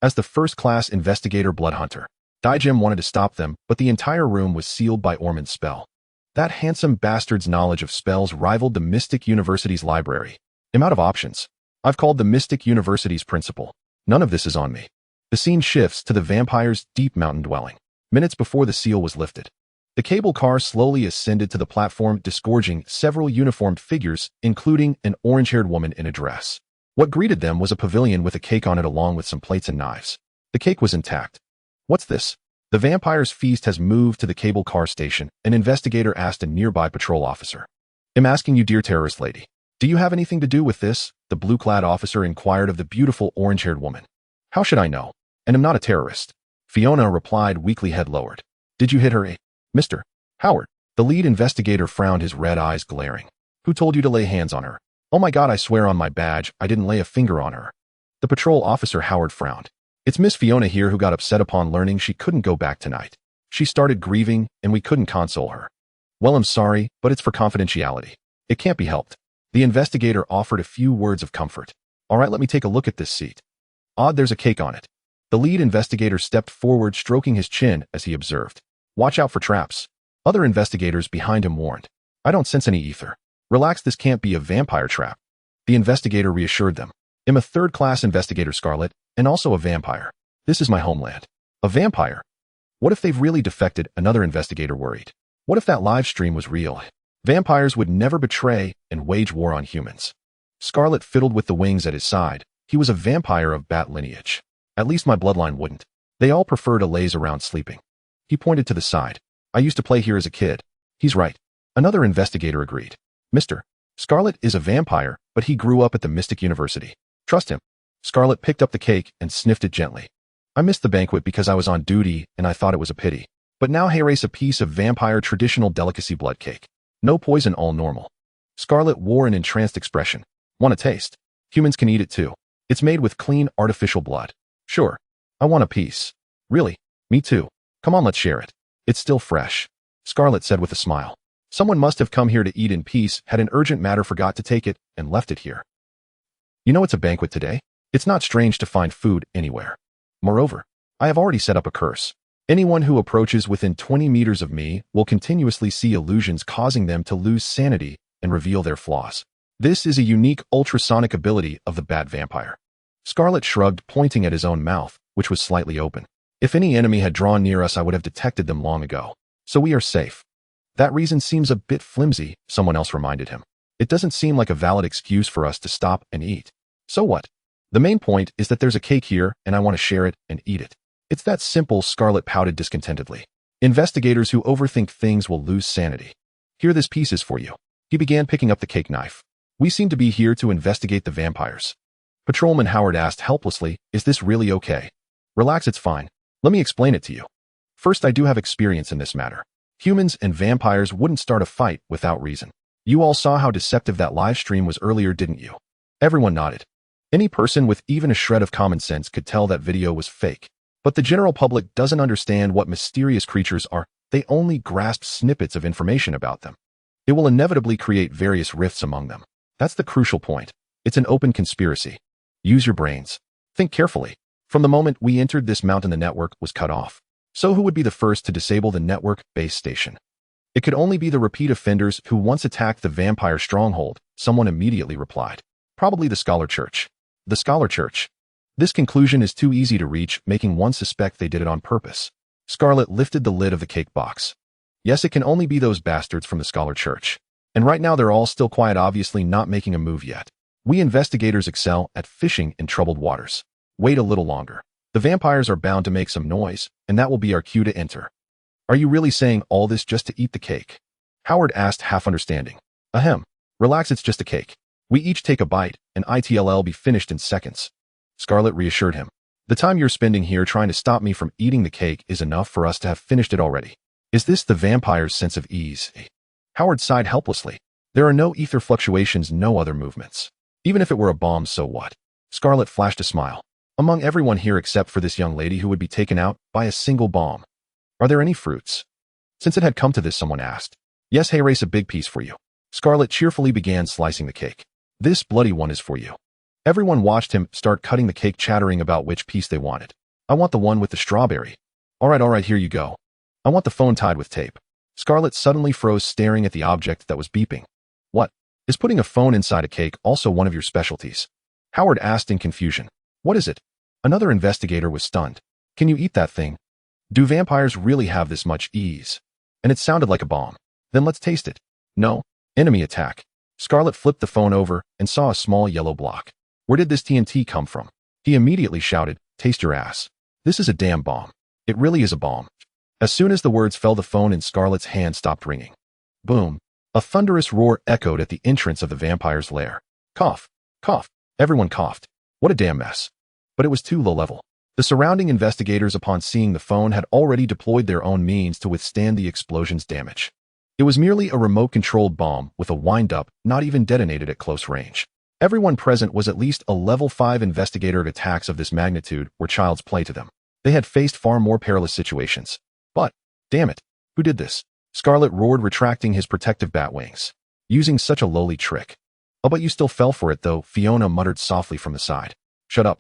As the first-class investigator blood hunter, Daijim wanted to stop them, but the entire room was sealed by Ormond's spell. That handsome bastard's knowledge of spells rivaled the Mystic University's library. I'm out of options. I've called the Mystic University's principal. None of this is on me. The scene shifts to the vampire's deep mountain dwelling. Minutes before the seal was lifted, the cable car slowly ascended to the platform, disgorging several uniformed figures, including an orange-haired woman in a dress. What greeted them was a pavilion with a cake on it along with some plates and knives. The cake was intact. What's this? The vampire's feast has moved to the cable car station, an investigator asked a nearby patrol officer. I'm asking you, dear terrorist lady. Do you have anything to do with this? The blue-clad officer inquired of the beautiful orange-haired woman. How should I know? And I'm not a terrorist. Fiona replied, weakly, head lowered. Did you hit her, eh? Mr. Howard. The lead investigator frowned, his red eyes glaring. Who told you to lay hands on her? Oh my God, I swear on my badge, I didn't lay a finger on her. The patrol officer, Howard, frowned. It's Miss Fiona here, who got upset upon learning she couldn't go back tonight. She started grieving, and we couldn't console her. Well, I'm sorry, but it's for confidentiality. It can't be helped. The investigator offered a few words of comfort. All right, let me take a look at this seat. Odd, there's a cake on it. The lead investigator stepped forward, stroking his chin as he observed. Watch out for traps. Other investigators behind him warned. I don't sense any ether. Relax, this can't be a vampire trap. The investigator reassured them. I'm a third-class investigator, Scarlet, and also a vampire. This is my homeland. A vampire? What if they've really defected? Another investigator worried. What if that live stream was real? Vampires would never betray and wage war on humans. Scarlet fiddled with the wings at his side. He was a vampire of bat lineage. At least my bloodline wouldn't. They all prefer to laze around sleeping. He pointed to the side. I used to play here as a kid. He's right. Another investigator agreed. Mr. Scarlet is a vampire, but he grew up at the Mystic University. Trust him. Scarlet picked up the cake and sniffed it gently. I missed the banquet because I was on duty and I thought it was a pity. But now here is a piece of vampire traditional delicacy, blood cake. No poison, all normal. Scarlet wore an entranced expression. Want a taste? Humans can eat it too. It's made with clean, artificial blood. Sure. I want a piece. Really? Me too. Come on, let's share it. It's still fresh. Scarlet said with a smile. Someone must have come here to eat in peace, had an urgent matter, forgot to take it, and left it here. You know it's a banquet today? It's not strange to find food anywhere. Moreover, I have already set up a curse. Anyone who approaches within 20 meters of me will continuously see illusions causing them to lose sanity and reveal their flaws. This is a unique ultrasonic ability of the bat vampire. Scarlet shrugged, pointing at his own mouth, which was slightly open. If any enemy had drawn near us, I would have detected them long ago. So we are safe. That reason seems a bit flimsy, someone else reminded him. It doesn't seem like a valid excuse for us to stop and eat. So what? The main point is that there's a cake here, and I want to share it and eat it. It's that simple, Scarlet pouted discontentedly. Investigators who overthink things will lose sanity. Here, this piece is for you. He began picking up the cake knife. We seem to be here to investigate the vampires. Patrolman Howard asked helplessly, is this really okay? Relax, it's fine. Let me explain it to you. First, I do have experience in this matter. Humans and vampires wouldn't start a fight without reason. You all saw how deceptive that live stream was earlier, didn't you? Everyone nodded. Any person with even a shred of common sense could tell that video was fake. But the general public doesn't understand what mysterious creatures are. They only grasp snippets of information about them. It will inevitably create various rifts among them. That's the crucial point. It's an open conspiracy. Use your brains. Think carefully. From the moment we entered this mountain, the network was cut off. So who would be the first to disable the network base station? It could only be the repeat offenders who once attacked the vampire stronghold, someone immediately replied. Probably the Scholar Church. The Scholar Church. This conclusion is too easy to reach, making one suspect they did it on purpose. Scarlet lifted the lid of the cake box. Yes, it can only be those bastards from the Scholar Church. And right now they're all still quiet, obviously not making a move yet. We investigators excel at fishing in troubled waters. Wait a little longer. The vampires are bound to make some noise, and that will be our cue to enter. Are you really saying all this just to eat the cake? Howard asked, half understanding. Ahem. Relax, it's just a cake. We each take a bite, and it'll be finished in seconds. Scarlet reassured him. The time you're spending here trying to stop me from eating the cake is enough for us to have finished it already. Is this the vampire's sense of ease? Howard sighed helplessly. There are no ether fluctuations, no other movements. Even if it were a bomb, so what? Scarlet flashed a smile. Among everyone here except for this young lady who would be taken out by a single bomb. Are there any fruits? Since it had come to this, someone asked. Yes, hey, race a big piece for you. Scarlet cheerfully began slicing the cake. This bloody one is for you. Everyone watched him start cutting the cake, chattering about which piece they wanted. I want the one with the strawberry. All right, here you go. I want the phone tied with tape. Scarlet suddenly froze, staring at the object that was beeping. What? Is putting a phone inside a cake also one of your specialties? Howard asked in confusion. What is it? Another investigator was stunned. Can you eat that thing? Do vampires really have this much ease? And it sounded like a bomb. Then let's taste it. No. Enemy attack. Scarlet flipped the phone over and saw a small yellow block. Where did this TNT come from? He immediately shouted, taste your ass. This is a damn bomb. It really is a bomb. As soon as the words fell, the phone in Scarlet's hand stopped ringing. Boom. A thunderous roar echoed at the entrance of the vampire's lair. Cough. Cough. Everyone coughed. What a damn mess. But it was too low level. The surrounding investigators, upon seeing the phone, had already deployed their own means to withstand the explosion's damage. It was merely a remote-controlled bomb with a wind-up, not even detonated at close range. Everyone present was at least a level 5 investigator. Attacks of this magnitude were child's play to them. They had faced far more perilous situations. But, damn it, who did this? Scarlet roared, retracting his protective bat wings. Using such a lowly trick. Oh, but you still fell for it, though, Fiona muttered softly from the side. Shut up.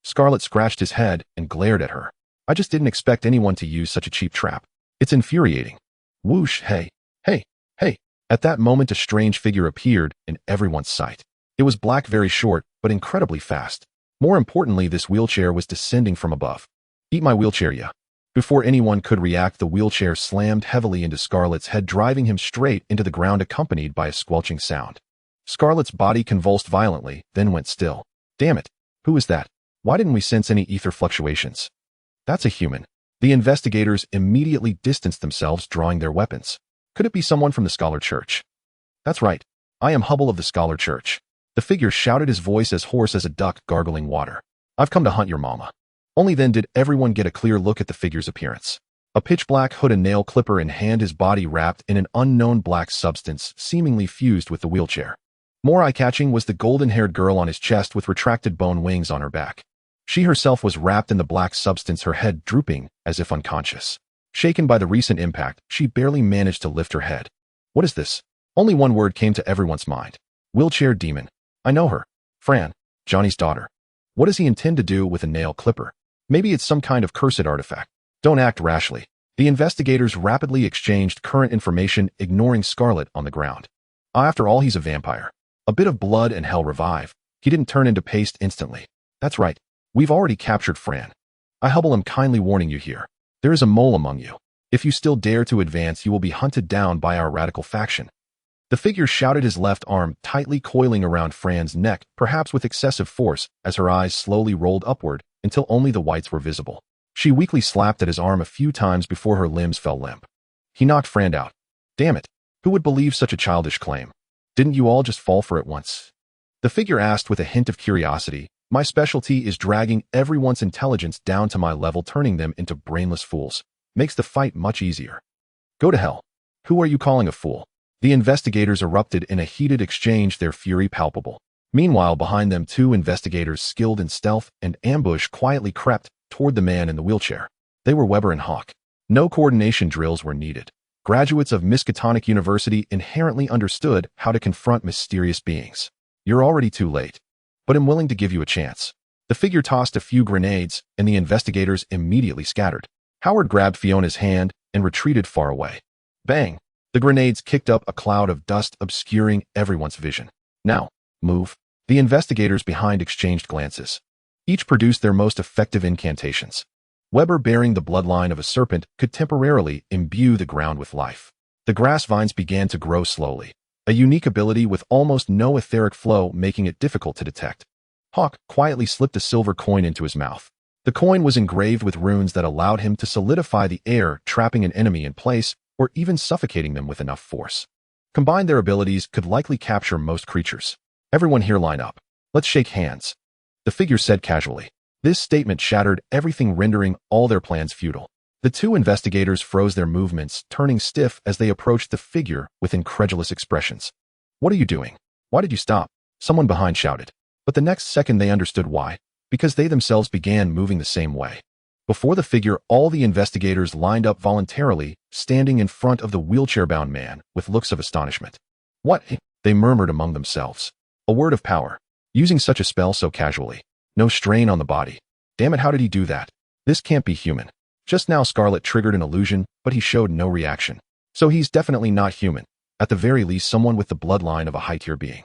Scarlet scratched his head and glared at her. I just didn't expect anyone to use such a cheap trap. It's infuriating. Whoosh, hey. At that moment, a strange figure appeared in everyone's sight. It was black, very short, but incredibly fast. More importantly, this wheelchair was descending from above. Eat my wheelchair, ya. Before anyone could react, the wheelchair slammed heavily into Scarlet's head, driving him straight into the ground, accompanied by a squelching sound. Scarlet's body convulsed violently, then went still. Damn it. Who is that? Why didn't we sense any ether fluctuations? That's a human. The investigators immediately distanced themselves, drawing their weapons. Could it be someone from the Scholar Church? That's right. I am Hubble of the Scholar Church. The figure shouted, his voice as hoarse as a duck gargling water. I've come to hunt your mama. Only then did everyone get a clear look at the figure's appearance. A pitch-black hood and nail clipper in hand, his body wrapped in an unknown black substance seemingly fused with the wheelchair. More eye-catching was the golden-haired girl on his chest with retracted bone wings on her back. She herself was wrapped in the black substance, her head drooping as if unconscious. Shaken by the recent impact, she barely managed to lift her head. What is this? Only one word came to everyone's mind. Wheelchair demon. I know her. Fran, Johnny's daughter. What does he intend to do with a nail clipper? Maybe it's some kind of cursed artifact. Don't act rashly. The investigators rapidly exchanged current information, ignoring Scarlet on the ground. After all, he's a vampire. A bit of blood and hell revive. He didn't turn into paste instantly. That's right. We've already captured Fran. I am kindly warning you here. There is a mole among you. If you still dare to advance, you will be hunted down by our radical faction. The figure shouted, his left arm tightly coiling around Fran's neck, perhaps with excessive force, as her eyes slowly rolled upward until only the whites were visible. She weakly slapped at his arm a few times before her limbs fell limp. He knocked Fran out. Damn it. Who would believe such a childish claim? Didn't you all just fall for it once? The figure asked with a hint of curiosity. My specialty is dragging everyone's intelligence down to my level, turning them into brainless fools. Makes the fight much easier. Go to hell. Who are you calling a fool? The investigators erupted in a heated exchange, their fury palpable. Meanwhile, behind them, two investigators skilled in stealth and ambush quietly crept toward the man in the wheelchair. They were Weber and Hawk. No coordination drills were needed. Graduates of Miskatonic University inherently understood how to confront mysterious beings. You're already too late. But I'm willing to give you a chance. The figure tossed a few grenades, and the investigators immediately scattered. Howard grabbed Fiona's hand and retreated far away. Bang! The grenades kicked up a cloud of dust, obscuring everyone's vision. Now, move. The investigators behind exchanged glances. Each produced their most effective incantations. Weber, bearing the bloodline of a serpent, could temporarily imbue the ground with life. The grass vines began to grow slowly, a unique ability with almost no etheric flow, making it difficult to detect. Hawk quietly slipped a silver coin into his mouth. The coin was engraved with runes that allowed him to solidify the air, trapping an enemy in place or even suffocating them with enough force. Combined, their abilities could likely capture most creatures. Everyone here, line up. Let's shake hands. The figure said casually. This statement shattered everything, rendering all their plans futile. The two investigators froze their movements, turning stiff as they approached the figure with incredulous expressions. What are you doing? Why did you stop? Someone behind shouted. But the next second they understood why, because they themselves began moving the same way. Before the figure, all the investigators lined up voluntarily, standing in front of the wheelchair-bound man with looks of astonishment. What? They murmured among themselves. A word of power. Using such a spell so casually. No strain on the body. Damn it, how did he do that? This can't be human. Just now Scarlet triggered an illusion, but he showed no reaction. So he's definitely not human. At the very least, someone with the bloodline of a high-tier being.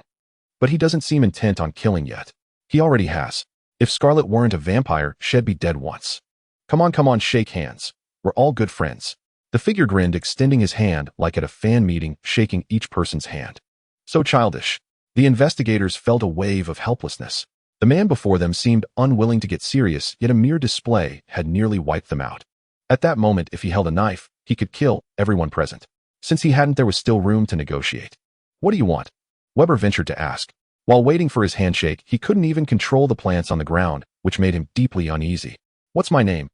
But he doesn't seem intent on killing yet. He already has. If Scarlet weren't a vampire, she'd be dead once. Come on, shake hands. We're all good friends. The figure grinned, extending his hand like at a fan meeting, shaking each person's hand. So childish. The investigators felt a wave of helplessness. The man before them seemed unwilling to get serious, yet a mere display had nearly wiped them out. At that moment, if he held a knife, he could kill everyone present. Since he hadn't, there was still room to negotiate. What do you want? Weber ventured to ask. While waiting for his handshake, he couldn't even control the plants on the ground, which made him deeply uneasy. What's my name?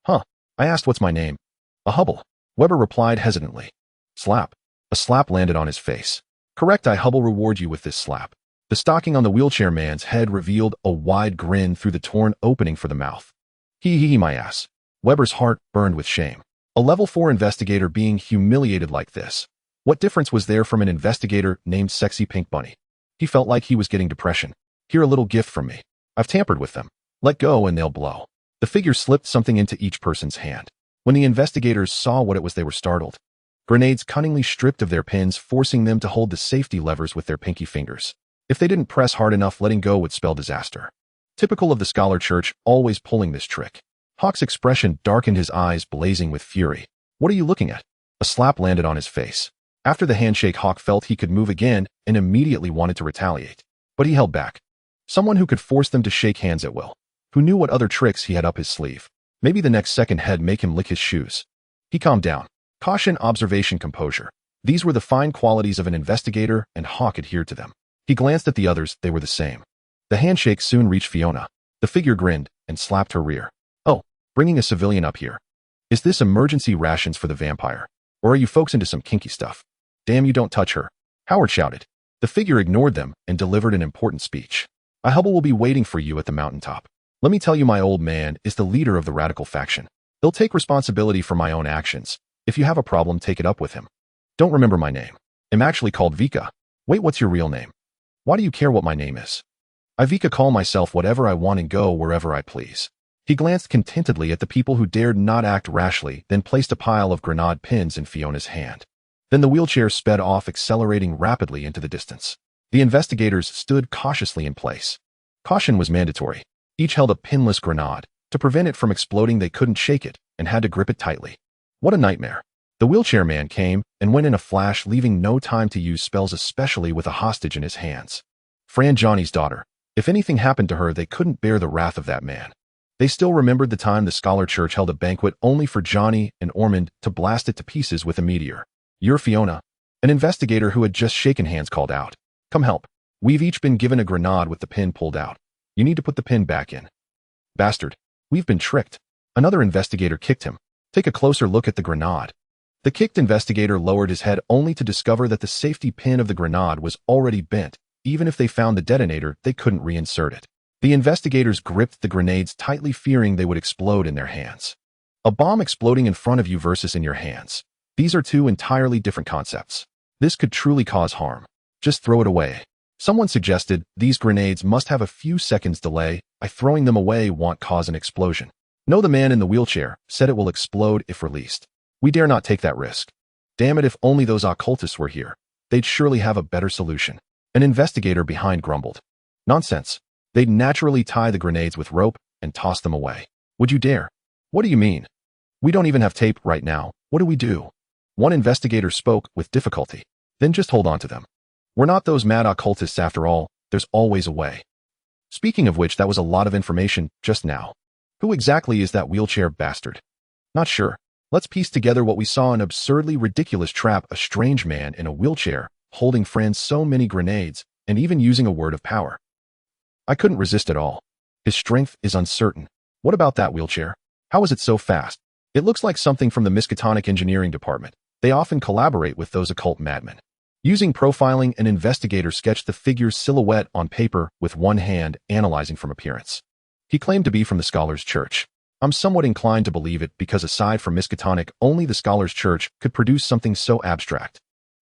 Huh? I asked what's my name. A Hubble. Weber replied hesitantly. Slap. A slap landed on his face. Correct, I Hubble reward you with this slap. The stocking on the wheelchair man's head revealed a wide grin through the torn opening for the mouth. Hee, my ass. Weber's heart burned with shame. A level 4 investigator being humiliated like this. What difference was there from an investigator named Sexy Pink Bunny? He felt like he was getting depression. Here, a little gift from me. I've tampered with them. Let go and they'll blow. The figure slipped something into each person's hand. When the investigators saw what it was, they were startled. Grenades cunningly stripped of their pins, forcing them to hold the safety levers with their pinky fingers. If they didn't press hard enough, letting go would spell disaster. Typical of the Scholar Church, always pulling this trick. Hawk's expression darkened, his eyes blazing with fury. What are you looking at? A slap landed on his face. After the handshake, Hawk felt he could move again and immediately wanted to retaliate. But he held back. Someone who could force them to shake hands at will. Who knew what other tricks he had up his sleeve. Maybe the next second he'd make him lick his shoes. He calmed down. Caution, observation, composure. These were the fine qualities of an investigator, and Hawk adhered to them. He glanced at the others, they were the same. The handshake soon reached Fiona. The figure grinned and slapped her rear. Oh, bringing a civilian up here. Is this emergency rations for the vampire? Or are you folks into some kinky stuff? Damn, you don't touch her, Howard shouted. The figure ignored them and delivered an important speech. Hubble will be waiting for you at the mountaintop. Let me tell you, my old man is the leader of the radical faction. He'll take responsibility for my own actions. If you have a problem, take it up with him. Don't remember my name. I'm actually called Vika. Wait, what's your real name? Why do you care what my name is? I Vika call myself whatever I want and go wherever I please. He glanced contentedly at the people who dared not act rashly, then placed a pile of grenade pins in Fiona's hand. Then the wheelchair sped off, accelerating rapidly into the distance. The investigators stood cautiously in place. Caution was mandatory. Each held a pinless grenade. To prevent it from exploding, they couldn't shake it and had to grip it tightly. What a nightmare. The wheelchair man came and went in a flash, leaving no time to use spells, especially with a hostage in his hands. Fran, Johnny's daughter. If anything happened to her, they couldn't bear the wrath of that man. They still remembered the time the Scholar Church held a banquet only for Johnny and Ormond to blast it to pieces with a meteor. You're Fiona. An investigator who had just shaken hands called out. Come help. We've each been given a grenade with the pin pulled out. You need to put the pin back in. Bastard. We've been tricked. Another investigator kicked him. Take a closer look at the grenade. The kicked investigator lowered his head only to discover that the safety pin of the grenade was already bent. Even if they found the detonator, they couldn't reinsert it. The investigators gripped the grenades tightly, fearing they would explode in their hands. A bomb exploding in front of you versus in your hands. These are two entirely different concepts. This could truly cause harm. Just throw it away. Someone suggested these grenades must have a few seconds delay. Throwing them away won't cause an explosion. No, the man in the wheelchair said it will explode if released. We dare not take that risk. Damn it, if only those occultists were here. They'd surely have a better solution. An investigator behind grumbled. Nonsense. They'd naturally tie the grenades with rope and toss them away. Would you dare? What do you mean? We don't even have tape right now. What do we do? One investigator spoke with difficulty. Then just hold on to them. We're not those mad occultists after all. There's always a way. Speaking of which, that was a lot of information just now. Who exactly is that wheelchair bastard? Not sure. Let's piece together what we saw: an absurdly ridiculous trap, a strange man in a wheelchair, holding friends, so many grenades, and even using a word of power. I couldn't resist at all. His strength is uncertain. What about that wheelchair? How is it so fast? It looks like something from the Miskatonic Engineering Department. They often collaborate with those occult madmen. Using profiling, an investigator sketched the figure's silhouette on paper with one hand, analyzing from appearance. He claimed to be from the Scholars Church. I'm somewhat inclined to believe it because aside from Miskatonic, only the Scholars Church could produce something so abstract.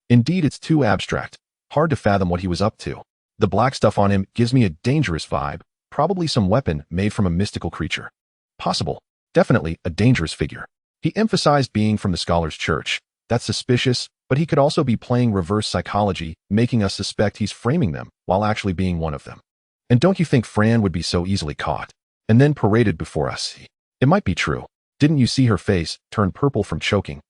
Indeed, it's too abstract. Hard to fathom what he was up to. The black stuff on him gives me a dangerous vibe, probably some weapon made from a mystical creature. Possible. Definitely a dangerous figure. He emphasized being from the Scholars Church. That's suspicious, but he could also be playing reverse psychology, making us suspect he's framing them while actually being one of them. And don't you think Fran would be so easily caught and then paraded before us? It might be true. Didn't you see her face turn purple from choking?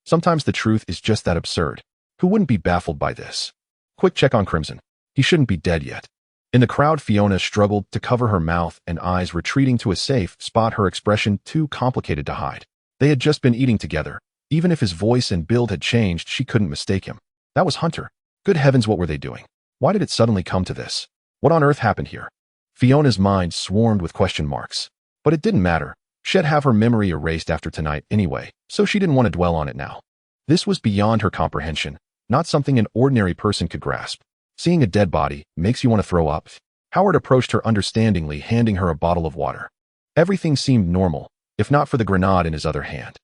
Sometimes the truth is just that absurd. Who wouldn't be baffled by this? Quick check on Crimson. He shouldn't be dead yet. In the crowd, Fiona struggled to cover her mouth and eyes, retreating to a safe spot, her expression too complicated to hide. They had just been eating together. Even if his voice and build had changed, she couldn't mistake him. That was Hunter. Good heavens, what were they doing? Why did it suddenly come to this? What on earth happened here? Fiona's mind swarmed with question marks. But it didn't matter. She'd have her memory erased after tonight anyway, so she didn't want to dwell on it now. This was beyond her comprehension, not something an ordinary person could grasp. Seeing a dead body makes you want to throw up. Howard approached her understandingly, handing her a bottle of water. Everything seemed normal, if not for the grenade in his other hand.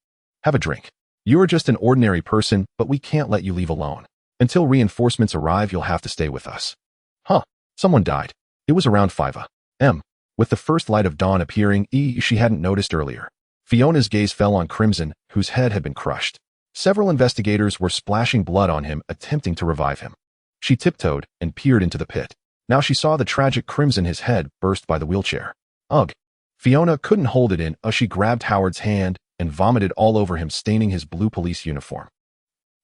Have a drink. You're just an ordinary person, but we can't let you leave alone. Until reinforcements arrive, you'll have to stay with us. Huh. Someone died. It was around 5 a.m. With the first light of dawn appearing, she hadn't noticed earlier. Fiona's gaze fell on Crimson, whose head had been crushed. Several investigators were splashing blood on him, attempting to revive him. She tiptoed and peered into the pit. Now she saw the tragic Crimson, his head burst by the wheelchair. Ugh. Fiona couldn't hold it in as she grabbed Howard's hand and vomited all over him, staining his blue police uniform.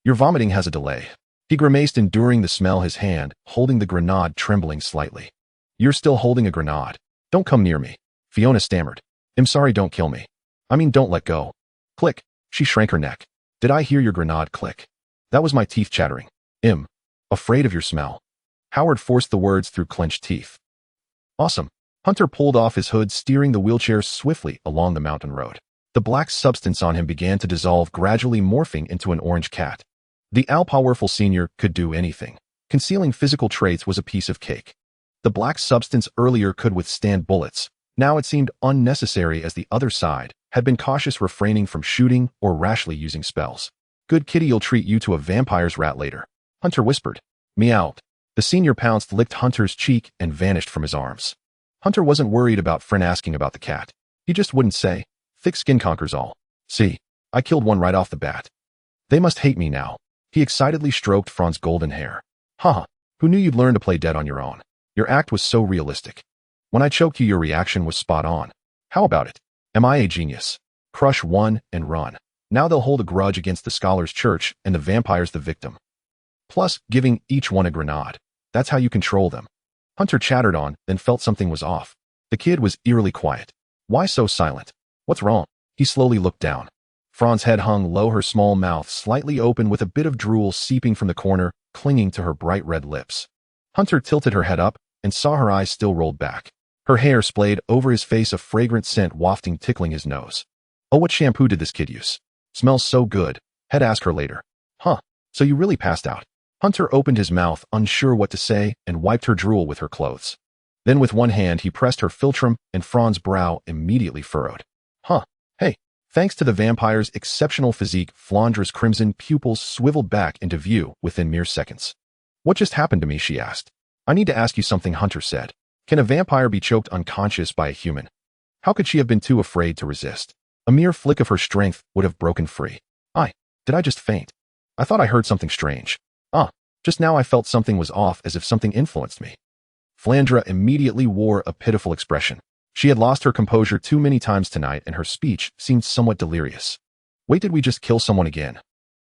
Your vomiting has a delay. He grimaced, enduring the smell, his hand holding the grenade trembling slightly. You're still holding a grenade. Don't come near me. Fiona stammered. I'm sorry, don't kill me. I mean, don't let go. Click. She shrank her neck. Did I hear your grenade click? That was my teeth chattering. Afraid of your smell. Howard forced the words through clenched teeth. Awesome. Hunter pulled off his hood, steering the wheelchair swiftly along the mountain road. The black substance on him began to dissolve, gradually morphing into an orange cat. The all-powerful senior could do anything. Concealing physical traits was a piece of cake. The black substance earlier could withstand bullets. Now it seemed unnecessary, as the other side had been cautious, refraining from shooting or rashly using spells. Good kitty, you'll treat you to a vampire's rat later, Hunter whispered. Meowed. The senior pounced, licked Hunter's cheek, and vanished from his arms. Hunter wasn't worried about Fran asking about the cat. He just wouldn't say. Thick skin conquers all. See, I killed one right off the bat. They must hate me now. He excitedly stroked Fran's golden hair. Haha, who knew you'd learn to play dead on your own? Your act was so realistic. When I choked you, your reaction was spot on. How about it? Am I a genius? Crush one and run. Now they'll hold a grudge against the Scholars Church and the vampires the victim. Plus, giving each one a grenade. That's how you control them. Hunter chattered on, then felt something was off. The kid was eerily quiet. Why so silent? What's wrong? He slowly looked down. Fran's head hung low, her small mouth slightly open, with a bit of drool seeping from the corner, clinging to her bright red lips. Hunter tilted her head up and saw her eyes still rolled back. Her hair splayed over his face, a fragrant scent wafting, tickling his nose. Oh, what shampoo did this kid use? Smells so good. Head ask her later. Huh, so you really passed out? Hunter opened his mouth, unsure what to say, and wiped her drool with her clothes. Then with one hand he pressed her philtrum, and Fran's brow immediately furrowed. Huh, hey. Thanks to the vampire's exceptional physique, Flandra's crimson pupils swiveled back into view within mere seconds. What just happened to me? She asked. I need to ask you something, Hunter said. Can a vampire be choked unconscious by a human? How could she have been too afraid to resist? A mere flick of her strength would have broken free. Did I just faint? I thought I heard something strange. Just now I felt something was off, as if something influenced me. Flandra immediately wore a pitiful expression. She had lost her composure too many times tonight, and her speech seemed somewhat delirious. Wait, did we just kill someone again?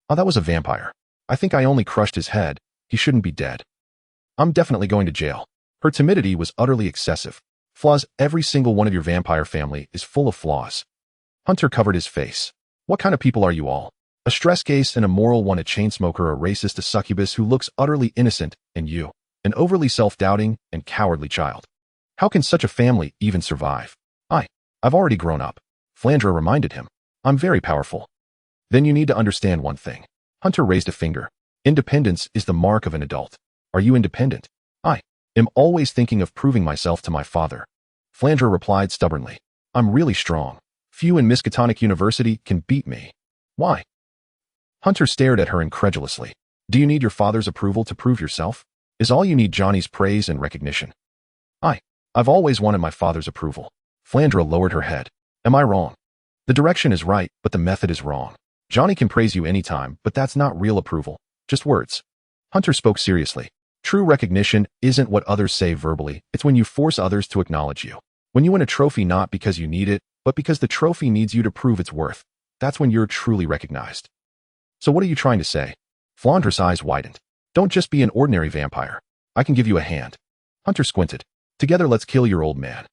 That was a vampire. I think I only crushed his head. He shouldn't be dead. I'm definitely going to jail. Her timidity was utterly excessive. Flaws. Every single one of your vampire family is full of flaws. Hunter covered his face. What kind of people are you all? A stress case, an immoral one, a chain smoker, a racist, a succubus who looks utterly innocent, and you, an overly self-doubting and cowardly child. How can such a family even survive? I've already grown up. Flandra reminded him. I'm very powerful. Then you need to understand one thing. Hunter raised a finger. Independence is the mark of an adult. Are you independent? I am always thinking of proving myself to my father. Flandra replied stubbornly. I'm really strong. Few in Miskatonic University can beat me. Why? Hunter stared at her incredulously. Do you need your father's approval to prove yourself? Is all you need Johnny's praise and recognition? I've always wanted my father's approval. Flandra lowered her head. Am I wrong? The direction is right, but the method is wrong. Johnny can praise you anytime, but that's not real approval. Just words. Hunter spoke seriously. True recognition isn't what others say verbally. It's when you force others to acknowledge you. When you win a trophy not because you need it, but because the trophy needs you to prove its worth. That's when you're truly recognized. So what are you trying to say? Flandra's eyes widened. Don't just be an ordinary vampire. I can give you a hand. Hunter squinted. Together let's kill your old man.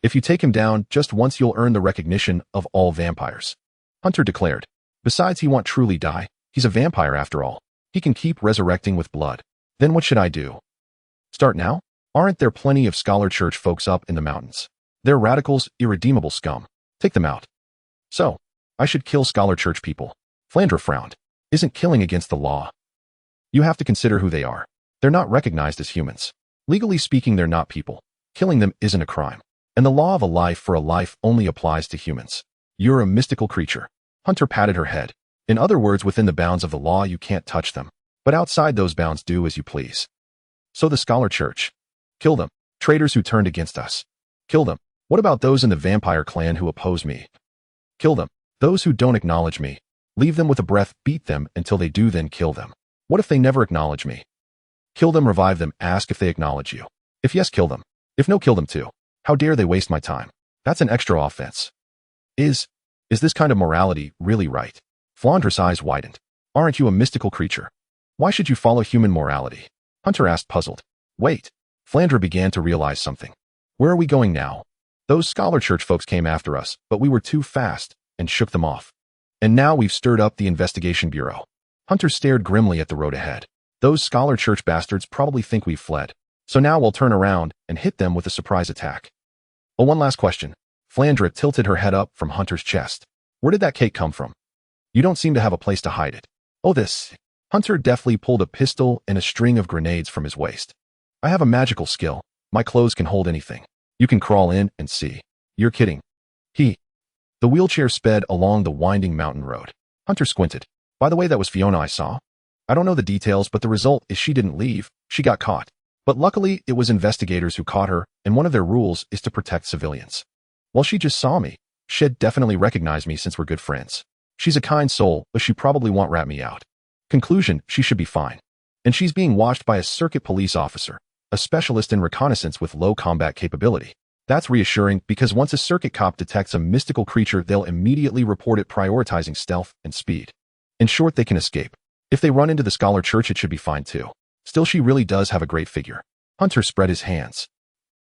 If you take him down just once, you'll earn the recognition of all vampires. Hunter declared. Besides, he won't truly die. He's a vampire after all. He can keep resurrecting with blood. Then what should I do? Start now? Aren't there plenty of Scholar Church folks up in the mountains? They're radicals, irredeemable scum. Take them out. So, I should kill Scholar Church people. Flandra frowned. Isn't killing against the law? You have to consider who they are. They're not recognized as humans. Legally speaking, they're not people. Killing them isn't a crime. And the law of a life for a life only applies to humans. You're a mystical creature. Hunter patted her head. In other words, within the bounds of the law, you can't touch them. But outside those bounds, do as you please. So the Scholar Church. Kill them. Traitors who turned against us. Kill them. What about those in the vampire clan who oppose me? Kill them. Those who don't acknowledge me. Leave them with a breath, beat them until they do, then kill them. What if they never acknowledge me? Kill them, revive them, ask if they acknowledge you. If yes, kill them. If no, kill them too. How dare they waste my time? That's an extra offense. Is this kind of morality really right? Flandra's eyes widened. Aren't you a mystical creature? Why should you follow human morality? Hunter asked, puzzled. Wait. Flandra began to realize something. Where are we going now? Those Scholar Church folks came after us, but we were too fast and shook them off. And now we've stirred up the Investigation Bureau. Hunter stared grimly at the road ahead. Those Scholar Church bastards probably think we've fled. So now we'll turn around and hit them with a surprise attack. Oh, one last question. Flandra tilted her head up from Hunter's chest. Where did that cake come from? You don't seem to have a place to hide it. Oh, this. Hunter deftly pulled a pistol and a string of grenades from his waist. I have a magical skill. My clothes can hold anything. You can crawl in and see. You're kidding. The wheelchair sped along the winding mountain road. Hunter squinted. By the way, that was Fiona I saw. I don't know the details, but the result is she didn't leave. She got caught. But luckily, it was investigators who caught her, and one of their rules is to protect civilians. Well, she just saw me. She'd definitely recognize me since we're good friends. She's a kind soul, but she probably won't rat me out. Conclusion, she should be fine. And she's being watched by a circuit police officer, a specialist in reconnaissance with low combat capability. That's reassuring because once a circuit cop detects a mystical creature, they'll immediately report it, prioritizing stealth and speed. In short, they can escape. If they run into the Scholar Church, it should be fine too. Still, she really does have a great figure. Hunter spread his hands.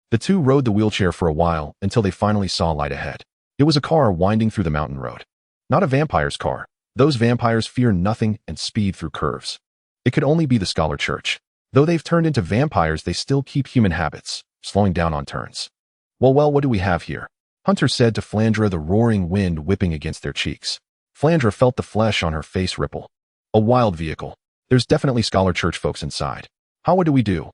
The two rode the wheelchair for a while until they finally saw light ahead. It was a car winding through the mountain road. Not a vampire's car. Those vampires fear nothing and speed through curves. It could only be the Scholar Church. Though they've turned into vampires, they still keep human habits, slowing down on turns. Well, what do we have here? Hunter said to Flandra, the roaring wind whipping against their cheeks. Flandra felt the flesh on her face ripple. A wild vehicle. There's definitely Scholar Church folks inside. How do we do?